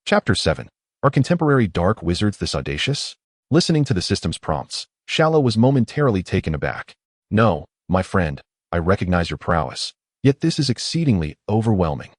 Chapter 7. Are contemporary dark wizards this audacious? Listening to the system's prompts, Charlot was momentarily taken aback. No, my friend, I recognize your prowess, yet this is exceedingly overwhelming.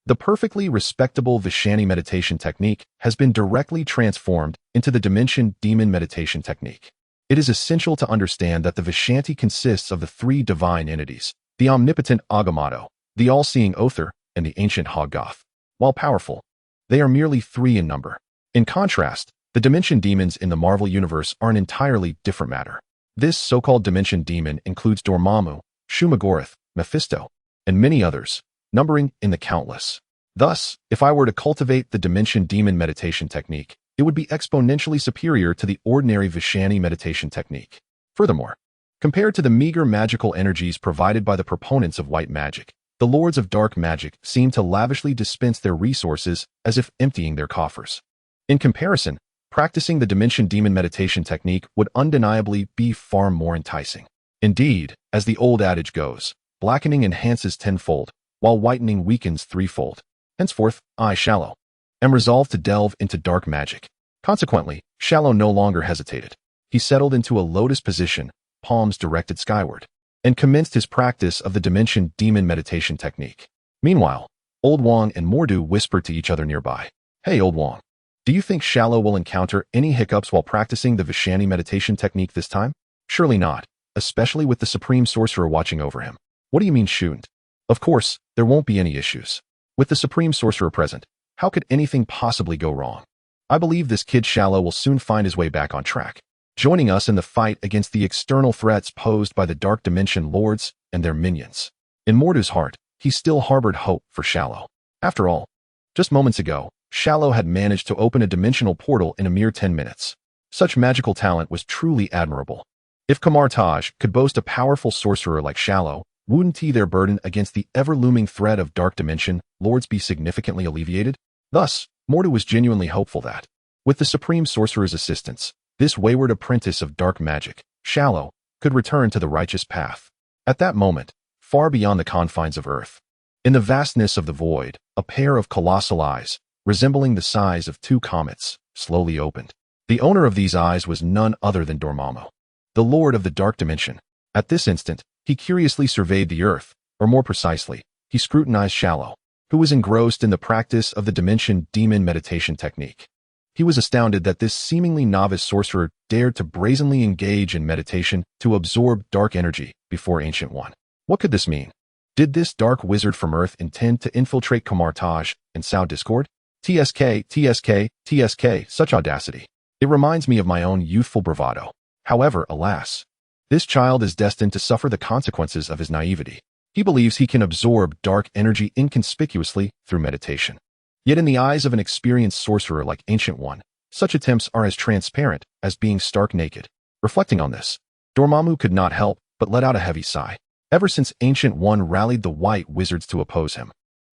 The perfectly respectable Vishani meditation technique has been directly transformed into the Dimension Demon meditation technique. It is essential to understand that the Vishanti consists of the three divine entities, the omnipotent Agamotto, the all-seeing Other, and the ancient Hoggoth. While powerful, they are merely three in number. In contrast, the Dimension Demons in the Marvel Universe are an entirely different matter. This so-called Dimension Demon includes Dormammu, Shumagorath, Mephisto, and many others, numbering in the countless. Thus, if I were to cultivate the Dimension Demon meditation technique, it would be exponentially superior to the ordinary Vishani meditation technique. Furthermore, compared to the meager magical energies provided by the proponents of white magic, the lords of dark magic seem to lavishly dispense their resources as if emptying their coffers. In comparison, practicing the Dimension Demon meditation technique would undeniably be far more enticing. Indeed, as the old adage goes, blackening enhances tenfold, while whitening weakens threefold. Henceforth, I, Charlot, am resolved to delve into dark magic. Consequently, Charlot no longer hesitated. He settled into a lotus position, palms directed skyward, and commenced his practice of the Dimension Demon meditation technique. Meanwhile, Old Wong and Mordu whispered to each other nearby. Hey, Old Wong. Do you think Charlot will encounter any hiccups while practicing the Vishani meditation technique this time? Surely not, especially with the Supreme Sorcerer watching over him. What do you mean shouldn't? Of course, there won't be any issues. With the Supreme Sorcerer present, how could anything possibly go wrong? I believe this kid Charlot will soon find his way back on track, joining us in the fight against the external threats posed by the Dark Dimension Lords and their minions. In Mordu's heart, he still harbored hope for Charlot. After all, just moments ago, Charlot had managed to open a dimensional portal in a mere 10 minutes. Such magical talent was truly admirable. If Kamar-Taj could boast a powerful sorcerer like Charlot, wouldn't their burden against the ever-looming threat of Dark Dimension Lords be significantly alleviated? Thus, Mordu was genuinely hopeful that, with the Supreme Sorcerer's assistance, this wayward apprentice of dark magic, Charlot, could return to the righteous path. At that moment, far beyond the confines of Earth, in the vastness of the void, a pair of colossal eyes, resembling the size of two comets, slowly opened. The owner of these eyes was none other than Dormammu, the Lord of the Dark Dimension. At this instant, he curiously surveyed the earth, or more precisely, he scrutinized Charlot, who was engrossed in the practice of the Dimension Demon meditation technique. He was astounded that this seemingly novice sorcerer dared to brazenly engage in meditation to absorb dark energy before Ancient One. What could this mean? Did this dark wizard from Earth intend to infiltrate Kamar-Taj and sow discord? TSK, such audacity. It reminds me of my own youthful bravado. However, alas, this child is destined to suffer the consequences of his naivety. He believes he can absorb dark energy inconspicuously through meditation. Yet in the eyes of an experienced sorcerer like Ancient One, such attempts are as transparent as being stark naked. Reflecting on this, Dormammu could not help but let out a heavy sigh. Ever since Ancient One rallied the white wizards to oppose him,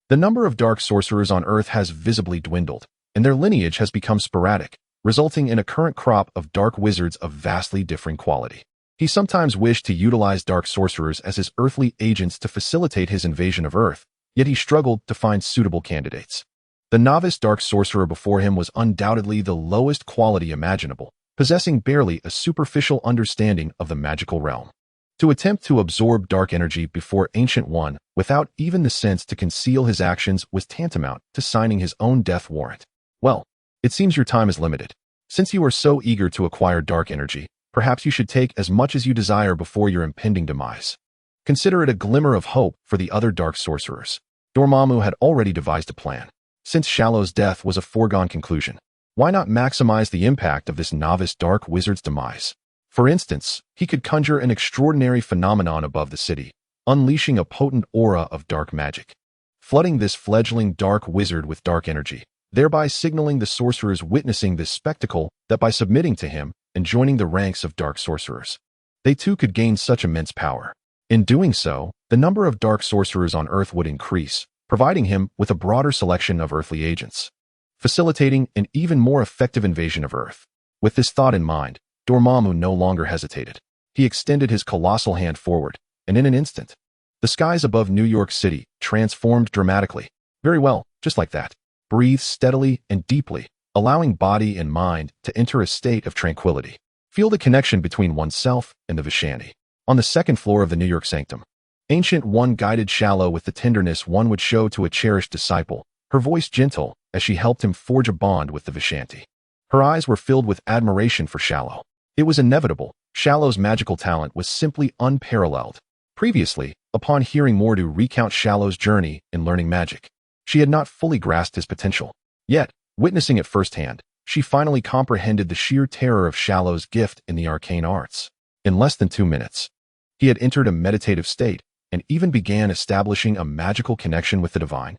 the number of dark sorcerers on Earth has visibly dwindled, and their lineage has become sporadic, resulting in a current crop of dark wizards of vastly differing quality. He sometimes wished to utilize dark sorcerers as his earthly agents to facilitate his invasion of Earth, yet he struggled to find suitable candidates. The novice dark sorcerer before him was undoubtedly the lowest quality imaginable, possessing barely a superficial understanding of the magical realm. To attempt to absorb dark energy before Ancient One without even the sense to conceal his actions was tantamount to signing his own death warrant. Well, it seems your time is limited. Since you are so eager to acquire dark energy, Perhaps you should take as much as you desire before your impending demise. Consider it a glimmer of hope for the other dark sorcerers. Dormammu had already devised a plan. Since Charlot's death was a foregone conclusion, why not maximize the impact of this novice dark wizard's demise? For instance, he could conjure an extraordinary phenomenon above the city, unleashing a potent aura of dark magic, flooding this fledgling dark wizard with dark energy, thereby signaling the sorcerers witnessing this spectacle that by submitting to him and joining the ranks of dark sorcerers, they too could gain such immense power. In doing so, the number of dark sorcerers on Earth would increase, providing him with a broader selection of earthly agents, facilitating an even more effective invasion of Earth. With this thought in mind, Dormammu no longer hesitated. He extended his colossal hand forward, and in an instant, the skies above New York City transformed dramatically. Very well, just like that. Breathe steadily and deeply, allowing body and mind to enter a state of tranquility. Feel the connection between oneself and the Vishanti. On the second floor of the New York Sanctum, Ancient One guided Charlot with the tenderness one would show to a cherished disciple, her voice gentle as she helped him forge a bond with the Vishanti. Her eyes were filled with admiration for Charlot. It was inevitable. Charlot's magical talent was simply unparalleled. Previously, upon hearing Mordu recount Charlot's journey in learning magic, she had not fully grasped his potential. Yet, witnessing it firsthand, she finally comprehended the sheer terror of Charlot's gift in the arcane arts. In less than 2 minutes, he had entered a meditative state and even began establishing a magical connection with the divine.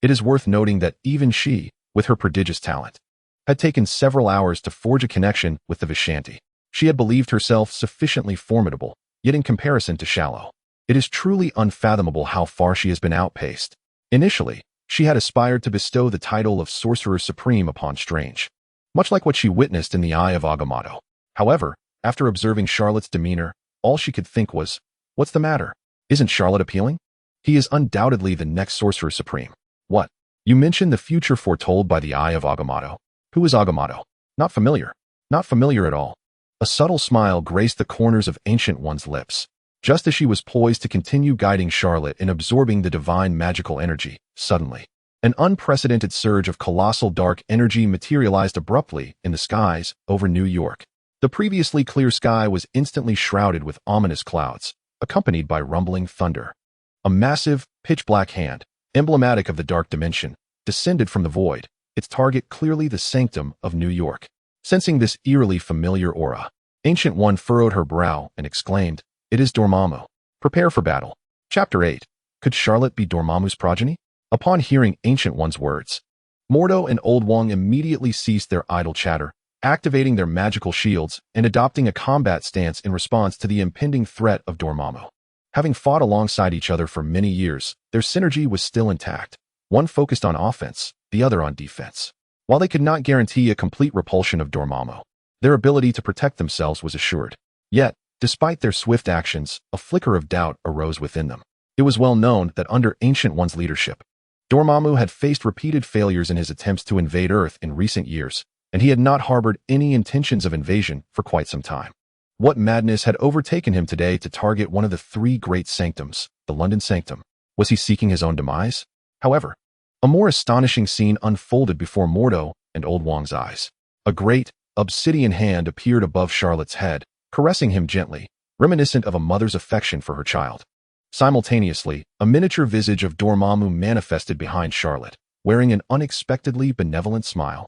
It is worth noting that even she, with her prodigious talent, had taken several hours to forge a connection with the Vishanti. She had believed herself sufficiently formidable, yet in comparison to Charlot, it is truly unfathomable how far she has been outpaced. Initially, she had aspired to bestow the title of Sorcerer Supreme upon Strange, much like what she witnessed in the Eye of Agamotto. However, after observing Charlot's demeanor, all she could think was, what's the matter? Isn't Charlot appealing? He is undoubtedly the next Sorcerer Supreme. What? You mentioned the future foretold by the Eye of Agamotto. Who is Agamotto? Not familiar. Not familiar at all. A subtle smile graced the corners of Ancient One's lips. Just as she was poised to continue guiding Charlot in absorbing the divine magical energy, suddenly, an unprecedented surge of colossal dark energy materialized abruptly in the skies over New York. The previously clear sky was instantly shrouded with ominous clouds, accompanied by rumbling thunder. A massive, pitch-black hand, emblematic of the dark dimension, descended from the void, its target clearly the sanctum of New York. Sensing this eerily familiar aura, Ancient One furrowed her brow and exclaimed, "It is Dormammu. Prepare for battle." Chapter 8. Could Charlot be Dormammu's progeny? Upon hearing Ancient One's words, Mordo and Old Wong immediately ceased their idle chatter, activating their magical shields and adopting a combat stance in response to the impending threat of Dormammu. Having fought alongside each other for many years, their synergy was still intact. One focused on offense, the other on defense. While they could not guarantee a complete repulsion of Dormammu, their ability to protect themselves was assured. Yet, despite their swift actions, a flicker of doubt arose within them. It was well known that under Ancient One's leadership, Dormammu had faced repeated failures in his attempts to invade Earth in recent years, and he had not harbored any intentions of invasion for quite some time. What madness had overtaken him today to target one of the 3 great sanctums, the London Sanctum? Was he seeking his own demise? However, a more astonishing scene unfolded before Mordo and Old Wong's eyes. A great, obsidian hand appeared above Charlot's head, caressing him gently, reminiscent of a mother's affection for her child. Simultaneously, a miniature visage of Dormammu manifested behind Charlot, wearing an unexpectedly benevolent smile.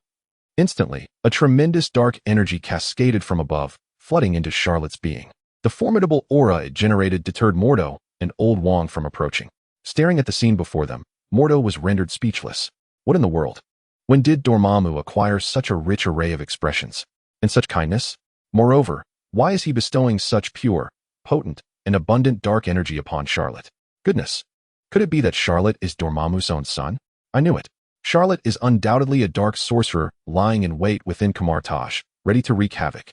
Instantly, a tremendous dark energy cascaded from above, flooding into Charlot's being. The formidable aura it generated deterred Mordo and Old Wong from approaching. Staring at the scene before them, Mordo was rendered speechless. What in the world? When did Dormammu acquire such a rich array of expressions? And such kindness? Moreover, why is he bestowing such pure, potent, and abundant dark energy upon Charlot? Goodness! Could it be that Charlot is Dormammu's own son? I knew it. Charlot is undoubtedly a dark sorcerer lying in wait within Kamar-Taj, ready to wreak havoc.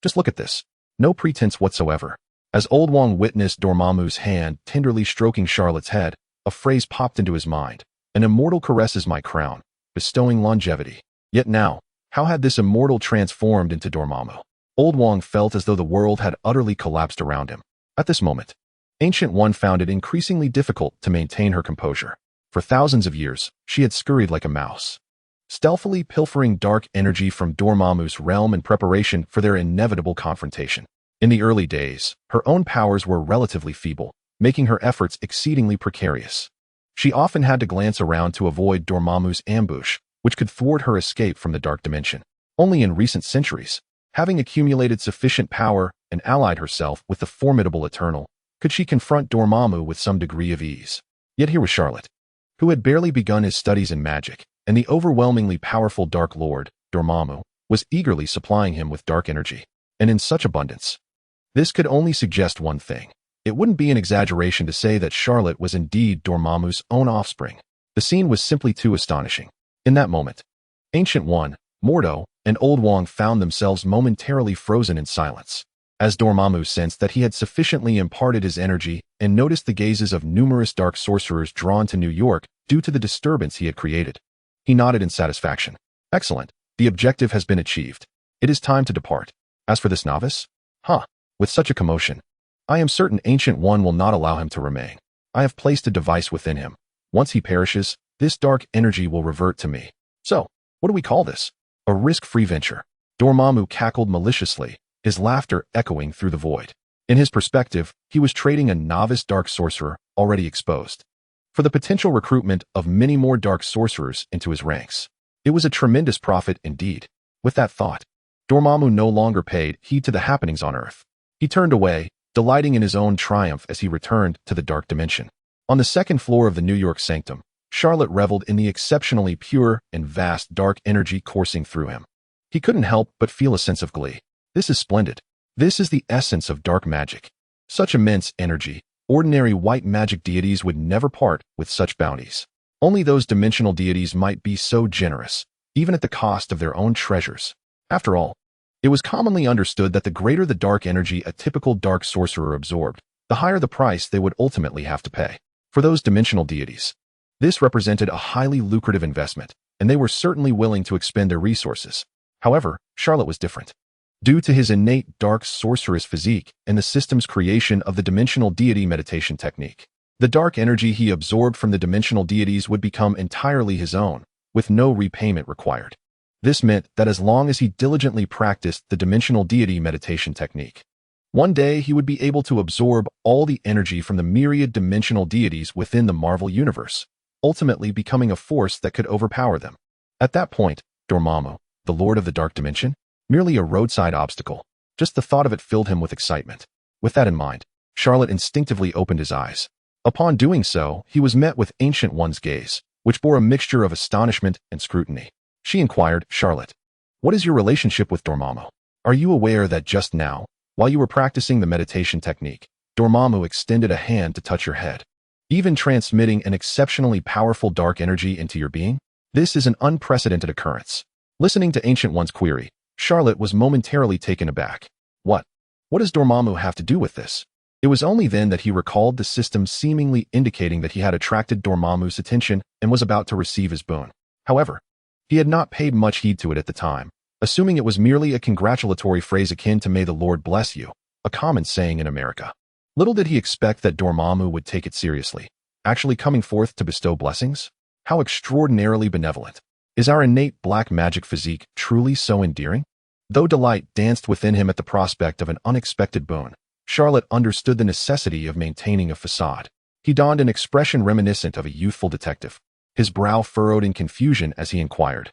Just look at this. No pretense whatsoever. As Old Wong witnessed Dormammu's hand tenderly stroking Charlot's head, a phrase popped into his mind. An immortal caresses my crown, bestowing longevity. Yet now, how had this immortal transformed into Dormammu? Old Wong felt as though the world had utterly collapsed around him. At this moment, Ancient One found it increasingly difficult to maintain her composure. For thousands of years, she had scurried like a mouse, stealthily pilfering dark energy from Dormammu's realm in preparation for their inevitable confrontation. In the early days, her own powers were relatively feeble, making her efforts exceedingly precarious. She often had to glance around to avoid Dormammu's ambush, which could thwart her escape from the dark dimension. Only in recent centuries, having accumulated sufficient power and allied herself with the formidable Eternal, could she confront Dormammu with some degree of ease. Yet here was Charlot, who had barely begun his studies in magic, and the overwhelmingly powerful Dark Lord, Dormammu, was eagerly supplying him with dark energy, and in such abundance. This could only suggest one thing. It wouldn't be an exaggeration to say that Charlot was indeed Dormammu's own offspring. The scene was simply too astonishing. In that moment, Ancient One, Mordo, and Old Wong found themselves momentarily frozen in silence, as Dormammu sensed that he had sufficiently imparted his energy and noticed the gazes of numerous dark sorcerers drawn to New York due to the disturbance he had created. He nodded in satisfaction. Excellent. The objective has been achieved. It is time to depart. As for this novice? With such a commotion, I am certain Ancient One will not allow him to remain. I have placed a device within him. Once he perishes, this dark energy will revert to me. So, what do we call this? A risk-free venture. Dormammu cackled maliciously, his laughter echoing through the void. In his perspective, he was trading a novice dark sorcerer already exposed for the potential recruitment of many more dark sorcerers into his ranks. It was a tremendous profit indeed. With that thought, Dormammu no longer paid heed to the happenings on Earth. He turned away, delighting in his own triumph as he returned to the dark dimension. On the second floor of the New York sanctum, Charlot reveled in the exceptionally pure and vast dark energy coursing through him. He couldn't help but feel a sense of glee. This is splendid. This is the essence of dark magic. Such immense energy. Ordinary white magic deities would never part with such bounties. Only those dimensional deities might be so generous, even at the cost of their own treasures. After all, it was commonly understood that the greater the dark energy a typical dark sorcerer absorbed, the higher the price they would ultimately have to pay. For those dimensional deities, this represented a highly lucrative investment, and they were certainly willing to expend their resources. However, Charlot was different. Due to his innate dark sorceress physique and the system's creation of the dimensional deity meditation technique, the dark energy he absorbed from the dimensional deities would become entirely his own, with no repayment required. This meant that as long as he diligently practiced the dimensional deity meditation technique, one day he would be able to absorb all the energy from the myriad dimensional deities within the Marvel Universe, ultimately becoming a force that could overpower them. At that point, Dormammu, the Lord of the Dark Dimension, merely a roadside obstacle. Just the thought of it filled him with excitement. With that in mind, Charlot instinctively opened his eyes. Upon doing so, he was met with Ancient One's gaze, which bore a mixture of astonishment and scrutiny. She inquired, Charlot, what is your relationship with Dormammu? Are you aware that just now, while you were practicing the meditation technique, Dormammu extended a hand to touch your head, even transmitting an exceptionally powerful dark energy into your being? This is an unprecedented occurrence. Listening to Ancient One's query, Charlot was momentarily taken aback. What does Dormammu have to do with this? It was only then that he recalled the system seemingly indicating that he had attracted Dormammu's attention and was about to receive his boon. However, he had not paid much heed to it at the time, assuming it was merely a congratulatory phrase akin to "May the Lord bless you," a common saying in America. Little did he expect that Dormammu would take it seriously, actually coming forth to bestow blessings. How extraordinarily benevolent. Is our innate black magic physique truly so endearing? Though delight danced within him at the prospect of an unexpected boon, Charlot understood the necessity of maintaining a facade. He donned an expression reminiscent of a youthful detective, his brow furrowed in confusion as he inquired,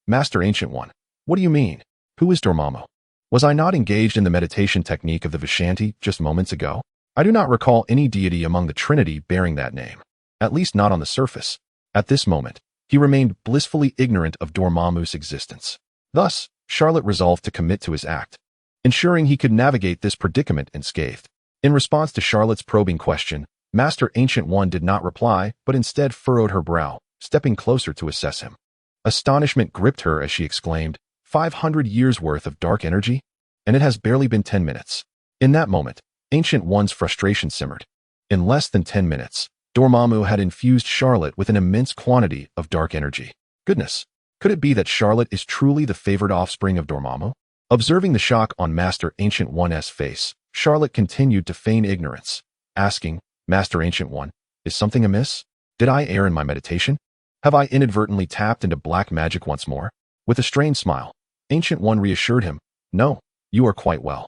Master Ancient One, what do you mean? Who is Dormammu? Was I not engaged in the meditation technique of the Vishanti just moments ago? I do not recall any deity among the Trinity bearing that name, at least not on the surface. At this moment, he remained blissfully ignorant of Dormammu's existence. Thus, Charlot resolved to commit to his act, ensuring he could navigate this predicament unscathed. In response to Charlot's probing question, Master Ancient One did not reply, but instead furrowed her brow, stepping closer to assess him. Astonishment gripped her as she exclaimed, 500 years worth of dark energy? And it has barely been 10 minutes. In that moment, Ancient One's frustration simmered. In less than 10 minutes, Dormammu had infused Charlot with an immense quantity of dark energy. Goodness, could it be that Charlot is truly the favored offspring of Dormammu? Observing the shock on Master Ancient One's face, Charlot continued to feign ignorance, asking, Master Ancient One, is something amiss? Did I err in my meditation? Have I inadvertently tapped into black magic once more? With a strained smile, Ancient One reassured him, no, you are quite well.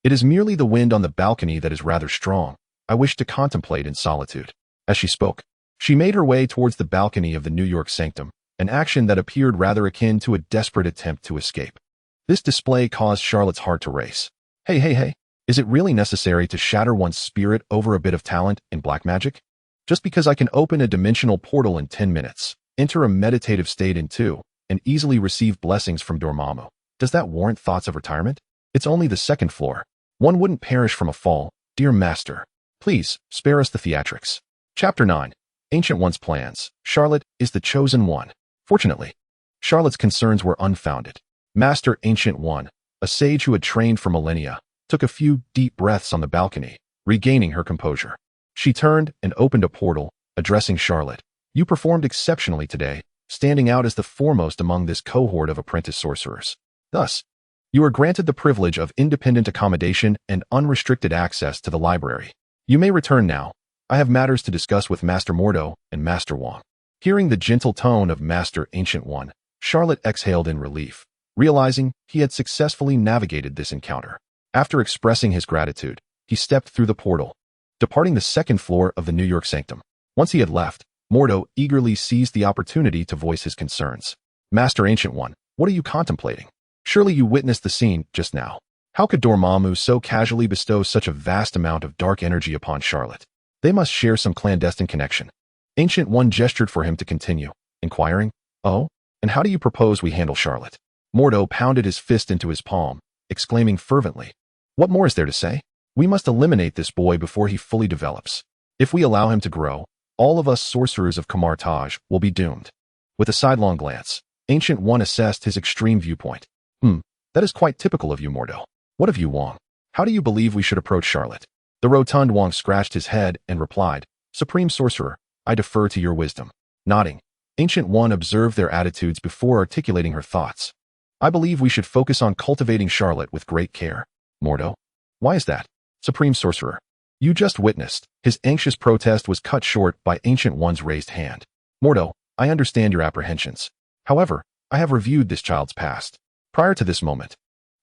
It is merely the wind on the balcony that is rather strong. I wish to contemplate in solitude. As she spoke, she made her way towards the balcony of the New York sanctum, an action that appeared rather akin to a desperate attempt to escape. This display caused Charlotte's heart to race. Hey, is it really necessary to shatter one's spirit over a bit of talent in black magic? Just because I can open a dimensional portal in 10 minutes, enter a meditative state in 2, and easily receive blessings from Dormammu, does that warrant thoughts of retirement? It's only the second floor. One wouldn't perish from a fall, dear master. Please, spare us the theatrics. Chapter 9. Ancient One's Plans. Charlotte is the chosen one. Fortunately, Charlotte's concerns were unfounded. Master Ancient One, a sage who had trained for millennia, took a few deep breaths on the balcony, regaining her composure. She turned and opened a portal, addressing Charlotte. You performed exceptionally today, standing out as the foremost among this cohort of apprentice sorcerers. Thus, you are granted the privilege of independent accommodation and unrestricted access to the library. You may return now. I have matters to discuss with Master Mordo and Master Wong. Hearing the gentle tone of Master Ancient One, Charlotte exhaled in relief, realizing he had successfully navigated this encounter. After expressing his gratitude, he stepped through the portal, departing the second floor of the New York sanctum. Once he had left, Mordo eagerly seized the opportunity to voice his concerns. Master Ancient One, what are you contemplating? Surely you witnessed the scene just now. How could Dormammu so casually bestow such a vast amount of dark energy upon Charlotte? They must share some clandestine connection. Ancient One gestured for him to continue, inquiring, oh, and how do you propose we handle Charlotte? Mordo pounded his fist into his palm, exclaiming fervently, what more is there to say? We must eliminate this boy before he fully develops. If we allow him to grow, all of us sorcerers of Kamar-Taj will be doomed. With a sidelong glance, Ancient One assessed his extreme viewpoint. That is quite typical of you, Mordo. What of you, Wong? How do you believe we should approach Charlotte? The rotund Wong scratched his head and replied, Supreme Sorcerer, I defer to your wisdom. Nodding, Ancient One observed their attitudes before articulating her thoughts. I believe we should focus on cultivating Charlotte with great care. Mordo? Why is that? Supreme Sorcerer. You just witnessed. His anxious protest was cut short by Ancient One's raised hand. Mordo, I understand your apprehensions. However, I have reviewed this child's past. Prior to this moment,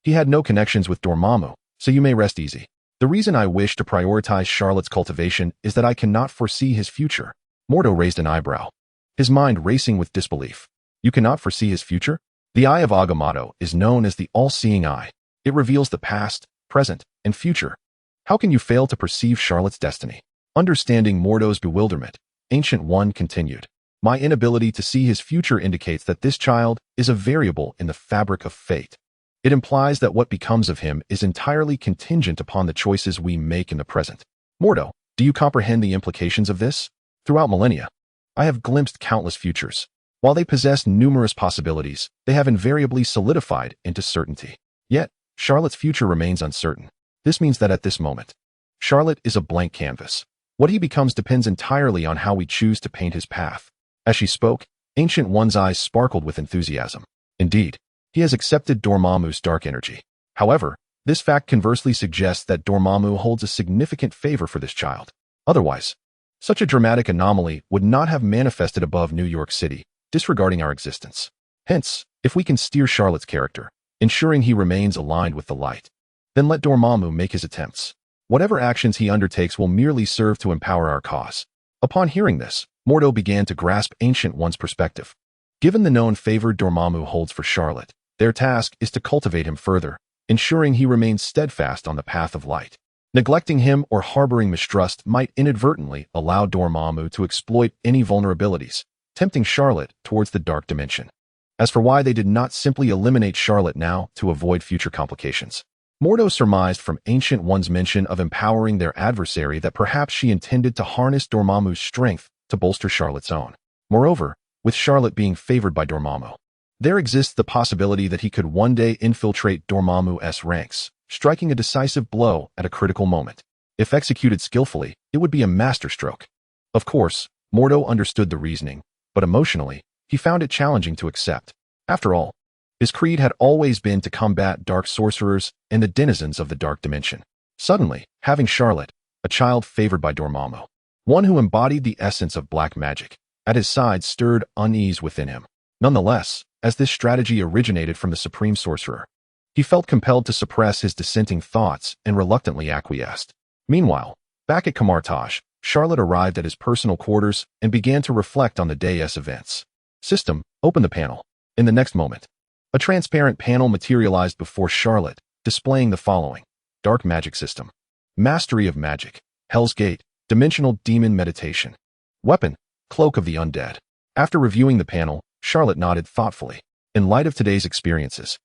he had no connections with Dormammu, so you may rest easy. The reason I wish to prioritize Charlotte's cultivation is that I cannot foresee his future. Mordo raised an eyebrow, his mind racing with disbelief. You cannot foresee his future? The Eye of Agamotto is known as the all-seeing eye. It reveals the past, present, and future. How can you fail to perceive Charlotte's destiny? Understanding Mordo's bewilderment, Ancient One continued. My inability to see his future indicates that this child is a variable in the fabric of fate. It implies that what becomes of him is entirely contingent upon the choices we make in the present. Mordo, do you comprehend the implications of this? Throughout millennia, I have glimpsed countless futures. While they possess numerous possibilities, they have invariably solidified into certainty. Yet, Charlotte's future remains uncertain. This means that at this moment, Charlotte is a blank canvas. What he becomes depends entirely on how we choose to paint his path. As she spoke, Ancient One's eyes sparkled with enthusiasm. Indeed, he has accepted Dormammu's dark energy. However, this fact conversely suggests that Dormammu holds a significant favor for this child. Otherwise, such a dramatic anomaly would not have manifested above New York City, disregarding our existence. Hence, if we can steer Charlotte's character, ensuring he remains aligned with the light, then let Dormammu make his attempts. Whatever actions he undertakes will merely serve to empower our cause. Upon hearing this, Mordo began to grasp Ancient One's perspective. Given the known favor Dormammu holds for Charlotte, their task is to cultivate him further, ensuring he remains steadfast on the path of light. Neglecting him or harboring mistrust might inadvertently allow Dormammu to exploit any vulnerabilities, tempting Charlotte towards the dark dimension. As for why they did not simply eliminate Charlotte now to avoid future complications, Mordo surmised from Ancient One's mention of empowering their adversary that perhaps she intended to harness Dormammu's strength to bolster Charlotte's own. Moreover, with Charlotte being favored by Dormammu, there exists the possibility that he could one day infiltrate Dormammu's ranks, striking a decisive blow at a critical moment. If executed skillfully, it would be a masterstroke. Of course, Mordo understood the reasoning, but emotionally, he found it challenging to accept. After all, his creed had always been to combat dark sorcerers and the denizens of the dark dimension. Suddenly, having Charlotte, a child favored by Dormammu, one who embodied the essence of black magic, at his side stirred unease within him. Nonetheless, as this strategy originated from the Supreme Sorcerer, he felt compelled to suppress his dissenting thoughts and reluctantly acquiesced. Meanwhile, back at Kamar-Taj, Charlot arrived at his personal quarters and began to reflect on the day's events. System, open the panel. In the next moment, a transparent panel materialized before Charlot, displaying the following: Dark Magic System. Mastery of Magic. Hell's Gate. Dimensional Demon Meditation. Weapon, Cloak of the Undead. After reviewing the panel, Charlot nodded thoughtfully. In light of today's experiences,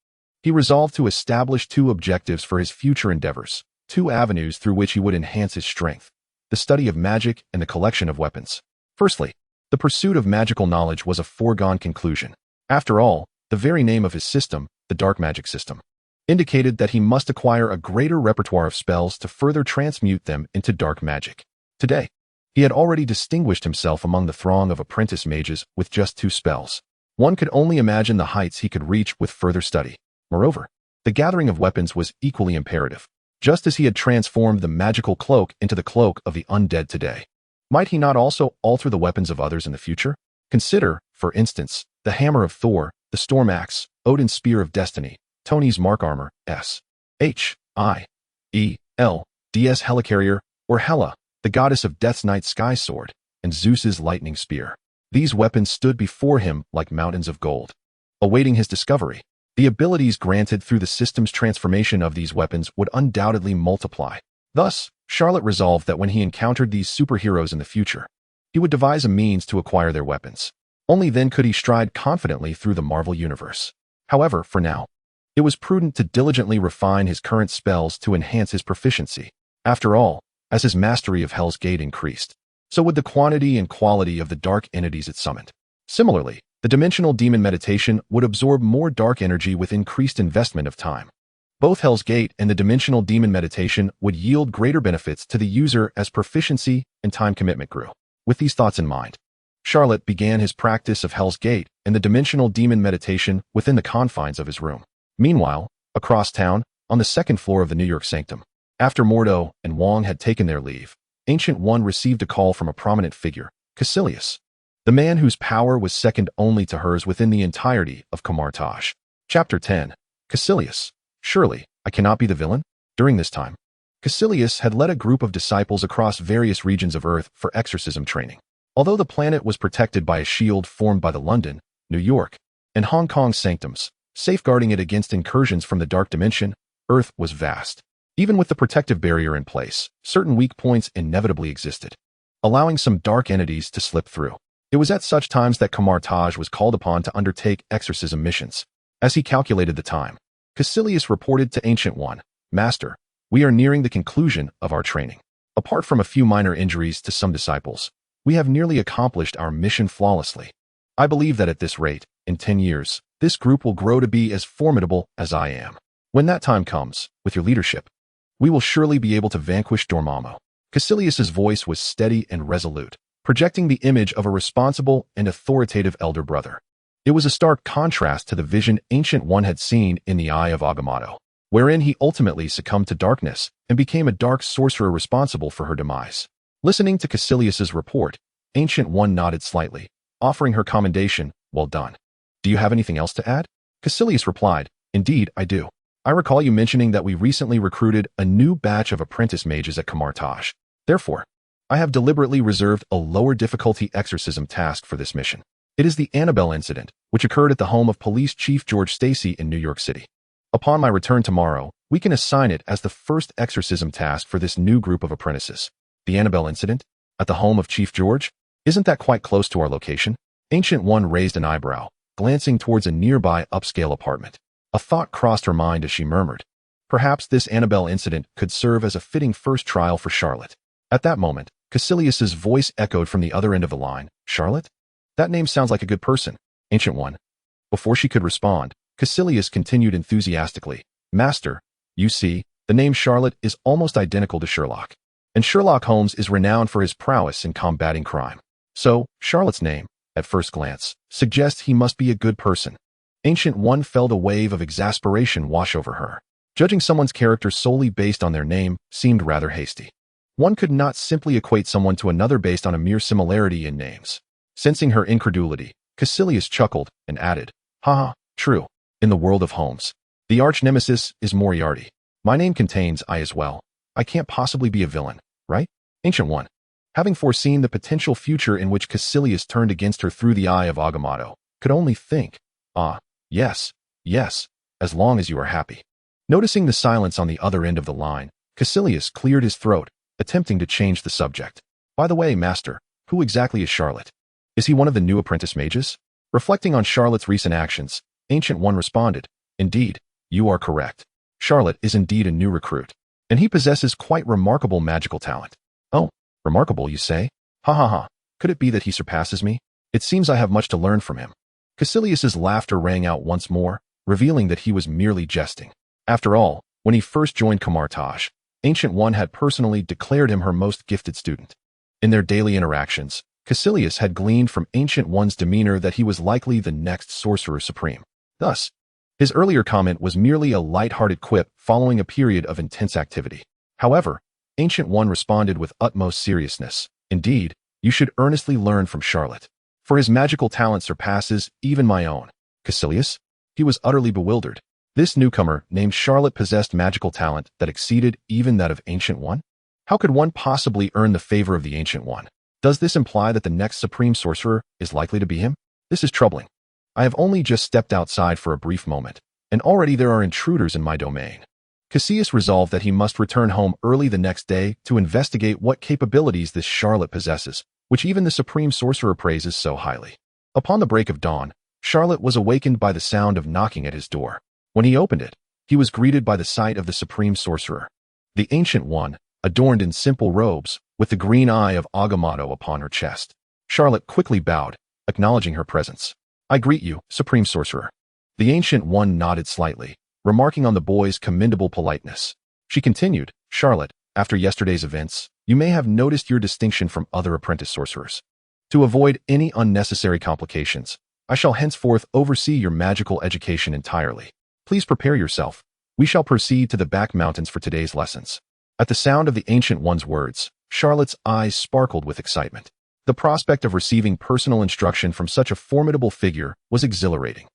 he resolved to establish two objectives for his future endeavors, two avenues through which he would enhance his strength: the study of magic and the collection of weapons. Firstly, the pursuit of magical knowledge was a foregone conclusion. After all, the very name of his system, the Dark Magic System, indicated that he must acquire a greater repertoire of spells to further transmute them into dark magic. Today, he had already distinguished himself among the throng of apprentice mages with just 2 spells. One could only imagine the heights he could reach with further study. Moreover, the gathering of weapons was equally imperative. Just as he had transformed the magical cloak into the cloak of the undead today, might he not also alter the weapons of others in the future? Consider, for instance, the Hammer of Thor, the Storm Axe, Odin's Spear of Destiny, Tony's Mark Armor, S.H.I.E.L.D.'s Helicarrier, or Hela, the goddess of Death's Night Sky Sword, and Zeus's Lightning Spear. These weapons stood before him like mountains of gold, awaiting his discovery. The abilities granted through the system's transformation of these weapons would undoubtedly multiply. Thus, Charlot resolved that when he encountered these superheroes in the future, he would devise a means to acquire their weapons. Only then could he stride confidently through the Marvel Universe. However, for now, it was prudent to diligently refine his current spells to enhance his proficiency. After all, as his mastery of Hell's Gate increased, so would the quantity and quality of the dark entities it summoned. Similarly, the dimensional demon meditation would absorb more dark energy with increased investment of time. Both Hell's Gate and the dimensional demon meditation would yield greater benefits to the user as proficiency and time commitment grew. With these thoughts in mind, Charlot began his practice of Hell's Gate and the dimensional demon meditation within the confines of his room. Meanwhile, across town, on the 2nd floor of the New York Sanctum, after Mordo and Wong had taken their leave, Ancient One received a call from a prominent figure, Caecilius, the man whose power was second only to hers within the entirety of Kamar-Taj. Chapter 10. Caecilius. Surely, I cannot be the villain? During this time, Caecilius had led a group of disciples across various regions of Earth for exorcism training. Although the planet was protected by a shield formed by the London, New York, and Hong Kong sanctums, safeguarding it against incursions from the dark dimension, Earth was vast. Even with the protective barrier in place, certain weak points inevitably existed, allowing some dark entities to slip through. It was at such times that Kamar-Taj was called upon to undertake exorcism missions. As he calculated the time, Caecilius reported to Ancient One, "Master, we are nearing the conclusion of our training. Apart from a few minor injuries to some disciples, we have nearly accomplished our mission flawlessly. I believe that at this rate, in 10 years, this group will grow to be as formidable as I am. When that time comes, with your leadership, we will surely be able to vanquish Dormammu." Caecilius's voice was steady and resolute, projecting the image of a responsible and authoritative elder brother. It was a stark contrast to the vision Ancient One had seen in the Eye of Agamotto, wherein he ultimately succumbed to darkness and became a dark sorcerer responsible for her demise. Listening to Caecilius's report, Ancient One nodded slightly, offering her commendation. "Well done. Do you have anything else to add?" Caecilius replied, "Indeed, I do. I recall you mentioning that we recently recruited a new batch of apprentice mages at Kamar-Taj. Therefore, I have deliberately reserved a lower difficulty exorcism task for this mission. It is the Annabelle incident, which occurred at the home of Police Chief George Stacy in New York City. Upon my return tomorrow, we can assign it as the first exorcism task for this new group of apprentices." "The Annabelle incident? At the home of Chief George? Isn't that quite close to our location?" Ancient One raised an eyebrow, glancing towards a nearby upscale apartment. A thought crossed her mind as she murmured, perhaps this Annabelle incident could serve as a fitting first trial for Charlot. At that moment, Caecilius's voice echoed from the other end of the line. "Charlot? That name sounds like a good person." "Ancient One." Before she could respond, Caecilius continued enthusiastically, "Master, you see, the name Charlot is almost identical to Sherlock, and Sherlock Holmes is renowned for his prowess in combating crime. So, Charlot's name, at first glance, suggests he must be a good person." Ancient One felt a wave of exasperation wash over her. Judging someone's character solely based on their name seemed rather hasty. One could not simply equate someone to another based on a mere similarity in names. Sensing her incredulity, Caecilius chuckled and added, haha, true. In the world of Holmes, the arch-nemesis is Moriarty. My name contains I as well. I can't possibly be a villain, right? Ancient One. Having foreseen the potential future in which Caecilius turned against her through the eye of Agamotto, could only think, yes, as long as you are happy. Noticing the silence on the other end of the line, Caecilius cleared his throat, attempting to change the subject. By the way, Master, who exactly is Charlot? Is he one of the new apprentice mages? Reflecting on Charlot's recent actions, Ancient One responded, indeed, you are correct. Charlot is indeed a new recruit, and he possesses quite remarkable magical talent. Oh, remarkable, you say? Ha ha ha. Could it be that he surpasses me? It seems I have much to learn from him. Caecilius's laughter rang out once more, revealing that he was merely jesting. After all, when he first joined Kamar-Taj, Ancient One had personally declared him her most gifted student. In their daily interactions, Caecilius had gleaned from Ancient One's demeanor that he was likely the next Sorcerer Supreme. Thus, his earlier comment was merely a light-hearted quip following a period of intense activity. However, Ancient One responded with utmost seriousness. Indeed, you should earnestly learn from Charlot, for his magical talent surpasses even my own. Caecilius? He was utterly bewildered. This newcomer named Charlot possessed magical talent that exceeded even that of Ancient One? How could one possibly earn the favor of the Ancient One? Does this imply that the next Supreme Sorcerer is likely to be him? This is troubling. I have only just stepped outside for a brief moment, and already there are intruders in my domain. Caecilius resolved that he must return home early the next day to investigate what capabilities this Charlot possesses, which even the Supreme Sorcerer praises so highly. Upon the break of dawn, Charlot was awakened by the sound of knocking at his door. When he opened it, he was greeted by the sight of the Supreme Sorcerer, the Ancient One, adorned in simple robes, with the green eye of Agamotto upon her chest. Charlot quickly bowed, acknowledging her presence. I greet you, Supreme Sorcerer. The Ancient One nodded slightly, remarking on the boy's commendable politeness. She continued, Charlot, after yesterday's events, you may have noticed your distinction from other apprentice sorcerers. To avoid any unnecessary complications, I shall henceforth oversee your magical education entirely. Please prepare yourself. We shall proceed to the back mountains for today's lessons. At the sound of the Ancient One's words, Charlot's eyes sparkled with excitement. The prospect of receiving personal instruction from such a formidable figure was exhilarating.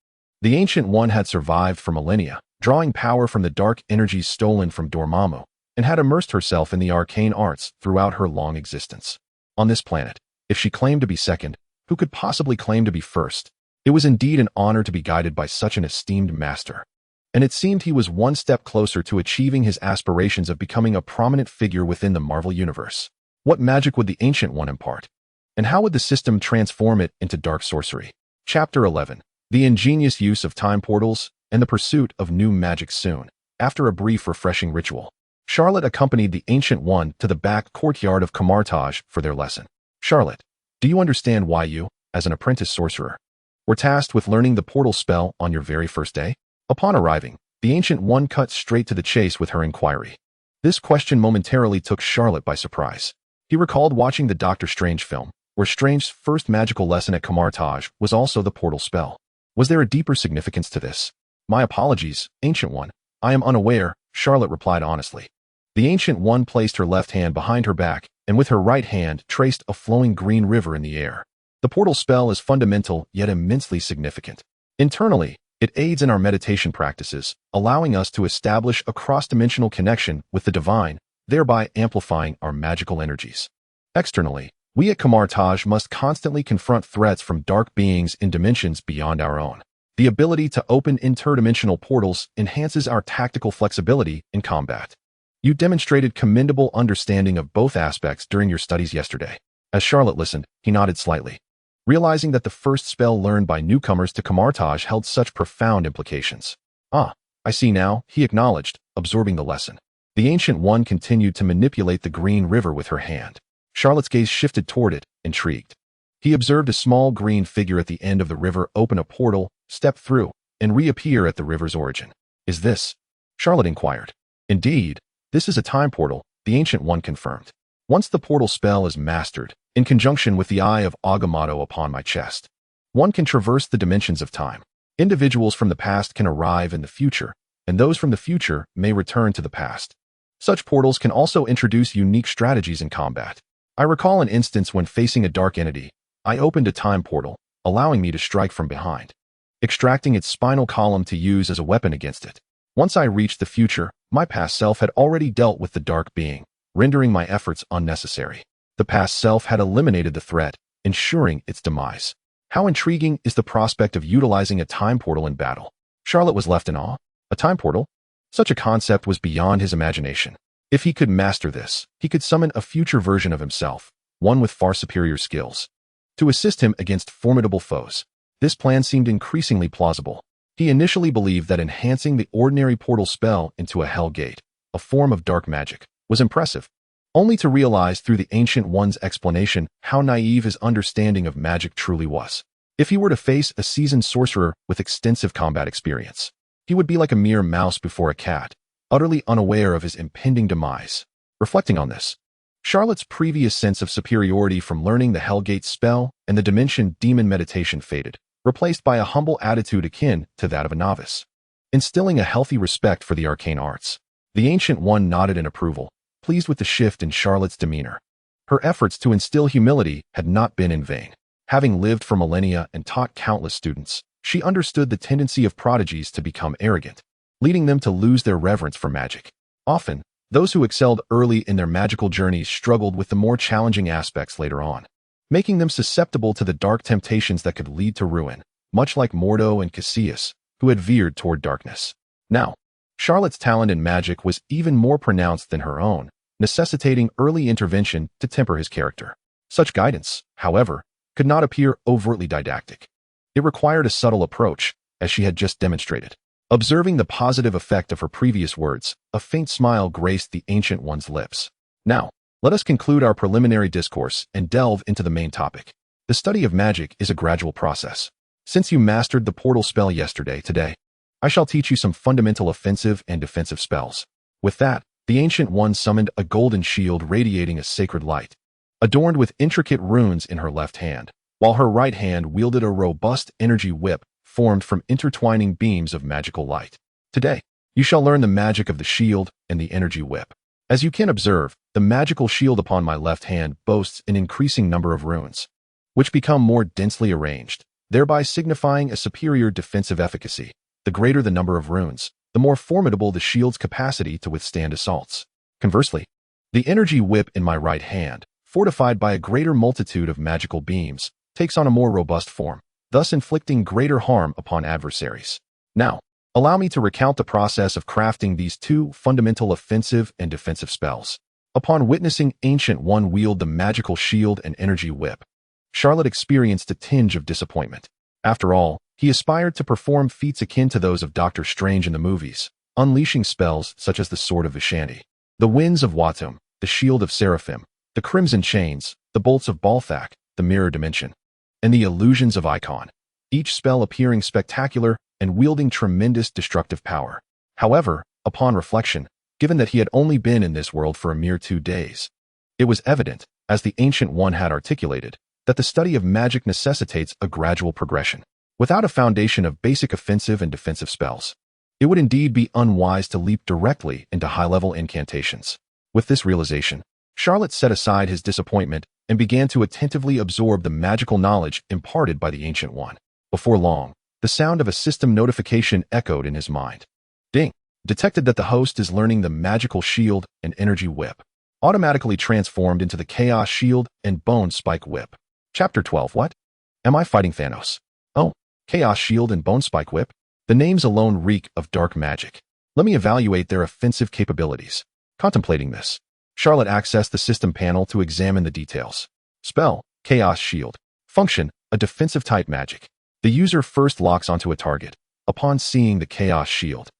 The Ancient One had survived for millennia, drawing power from the dark energies stolen from Dormammu, and had immersed herself in the arcane arts throughout her long existence. On this planet, if she claimed to be second, who could possibly claim to be first? It was indeed an honor to be guided by such an esteemed master. And it seemed he was one step closer to achieving his aspirations of becoming a prominent figure within the Marvel Universe. What magic would the Ancient One impart? And how would the system transform it into dark sorcery? Chapter 11. The ingenious use of time portals and the pursuit of new magic soon. After a brief refreshing ritual, Charlot accompanied the Ancient One to the back courtyard of Kamar-Taj for their lesson. Charlot, do you understand why you, as an apprentice sorcerer, were tasked with learning the portal spell on your very first day? Upon arriving, the Ancient One cut straight to the chase with her inquiry. This question momentarily took Charlot by surprise. He recalled watching the Doctor Strange film, where Strange's first magical lesson at Kamar-Taj was also the portal spell. Was there a deeper significance to this? My apologies, Ancient One. I am unaware, Charlot replied honestly. The Ancient One placed her left hand behind her back, and with her right hand traced a flowing green river in the air. The portal spell is fundamental yet immensely significant. Internally, it aids in our meditation practices, allowing us to establish a cross-dimensional connection with the divine, thereby amplifying our magical energies. Externally, we at Kamar-Taj must constantly confront threats from dark beings in dimensions beyond our own. The ability to open interdimensional portals enhances our tactical flexibility in combat. You demonstrated commendable understanding of both aspects during your studies yesterday. As Charlot listened, he nodded slightly, realizing that the first spell learned by newcomers to Kamar-Taj held such profound implications. Ah, I see now, he acknowledged, absorbing the lesson. The Ancient One continued to manipulate the green river with her hand. Charlot's gaze shifted toward it, intrigued. He observed a small green figure at the end of the river open a portal, step through, and reappear at the river's origin. Is this? Charlot inquired. Indeed, this is a time portal, the Ancient One confirmed. Once the portal spell is mastered, in conjunction with the eye of Agamotto upon my chest, one can traverse the dimensions of time. Individuals from the past can arrive in the future, and those from the future may return to the past. Such portals can also introduce unique strategies in combat. I recall an instance when facing a dark entity, I opened a time portal, allowing me to strike from behind, extracting its spinal column to use as a weapon against it. Once I reached the future, my past self had already dealt with the dark being, rendering my efforts unnecessary. The past self had eliminated the threat, ensuring its demise. How intriguing is the prospect of utilizing a time portal in battle? Charlot was left in awe. A time portal? Such a concept was beyond his imagination. If he could master this, he could summon a future version of himself, one with far superior skills, to assist him against formidable foes. This plan seemed increasingly plausible. He initially believed that enhancing the ordinary portal spell into a hell gate, a form of dark magic, was impressive, only to realize through the Ancient One's explanation how naive his understanding of magic truly was. If he were to face a seasoned sorcerer with extensive combat experience, he would be like a mere mouse before a cat, utterly unaware of his impending demise. Reflecting on this, Charlot's previous sense of superiority from learning the Hellgate spell and the Dimension Demon meditation faded, replaced by a humble attitude akin to that of a novice, instilling a healthy respect for the arcane arts. The Ancient One nodded in approval, pleased with the shift in Charlot's demeanor. Her efforts to instill humility had not been in vain. Having lived for millennia and taught countless students, she understood the tendency of prodigies to become arrogant, leading them to lose their reverence for magic. Often, those who excelled early in their magical journeys struggled with the more challenging aspects later on, making them susceptible to the dark temptations that could lead to ruin, much like Mordo and Cassius, who had veered toward darkness. Now, Charlot's talent in magic was even more pronounced than her own, necessitating early intervention to temper his character. Such guidance, however, could not appear overtly didactic. It required a subtle approach, as she had just demonstrated. Observing the positive effect of her previous words, a faint smile graced the Ancient One's lips. Now, let us conclude our preliminary discourse and delve into the main topic. The study of magic is a gradual process. Since you mastered the portal spell today, I shall teach you some fundamental offensive and defensive spells. With that, the Ancient One summoned a golden shield radiating a sacred light, adorned with intricate runes in her left hand, while her right hand wielded a robust energy whip formed from intertwining beams of magical light. Today, you shall learn the magic of the shield and the energy whip. As you can observe, the magical shield upon my left hand boasts an increasing number of runes, which become more densely arranged, thereby signifying a superior defensive efficacy. The greater the number of runes, the more formidable the shield's capacity to withstand assaults. Conversely, the energy whip in my right hand, fortified by a greater multitude of magical beams, takes on a more robust form, thus inflicting greater harm upon adversaries. Now, allow me to recount the process of crafting these two fundamental offensive and defensive spells. Upon witnessing Ancient One wield the magical shield and energy whip, Charlot experienced a tinge of disappointment. After all, he aspired to perform feats akin to those of Doctor Strange in the movies, unleashing spells such as the Sword of Vishanti, the Winds of Watum, the Shield of Seraphim, the Crimson Chains, the Bolts of Balthak, the Mirror Dimension, and the Illusions of Icon, each spell appearing spectacular and wielding tremendous destructive power. However, upon reflection, given that he had only been in this world for a mere 2 days, it was evident, as the Ancient One had articulated, that the study of magic necessitates a gradual progression. Without a foundation of basic offensive and defensive spells, it would indeed be unwise to leap directly into high-level incantations. With this realization, Charlot set aside his disappointment and began to attentively absorb the magical knowledge imparted by the Ancient One. Before long, the sound of a system notification echoed in his mind. Ding! Detected that the host is learning the magical shield and energy whip, automatically transformed into the chaos shield and bone spike whip. Chapter 12. What? Am I fighting Thanos? Oh, chaos shield and bone spike whip? The names alone reek of dark magic. Let me evaluate their offensive capabilities. Contemplating this, Charlot accessed the system panel to examine the details. Spell, Chaos Shield. Function, a defensive type magic. The user first locks onto a target. Upon seeing the Chaos Shield,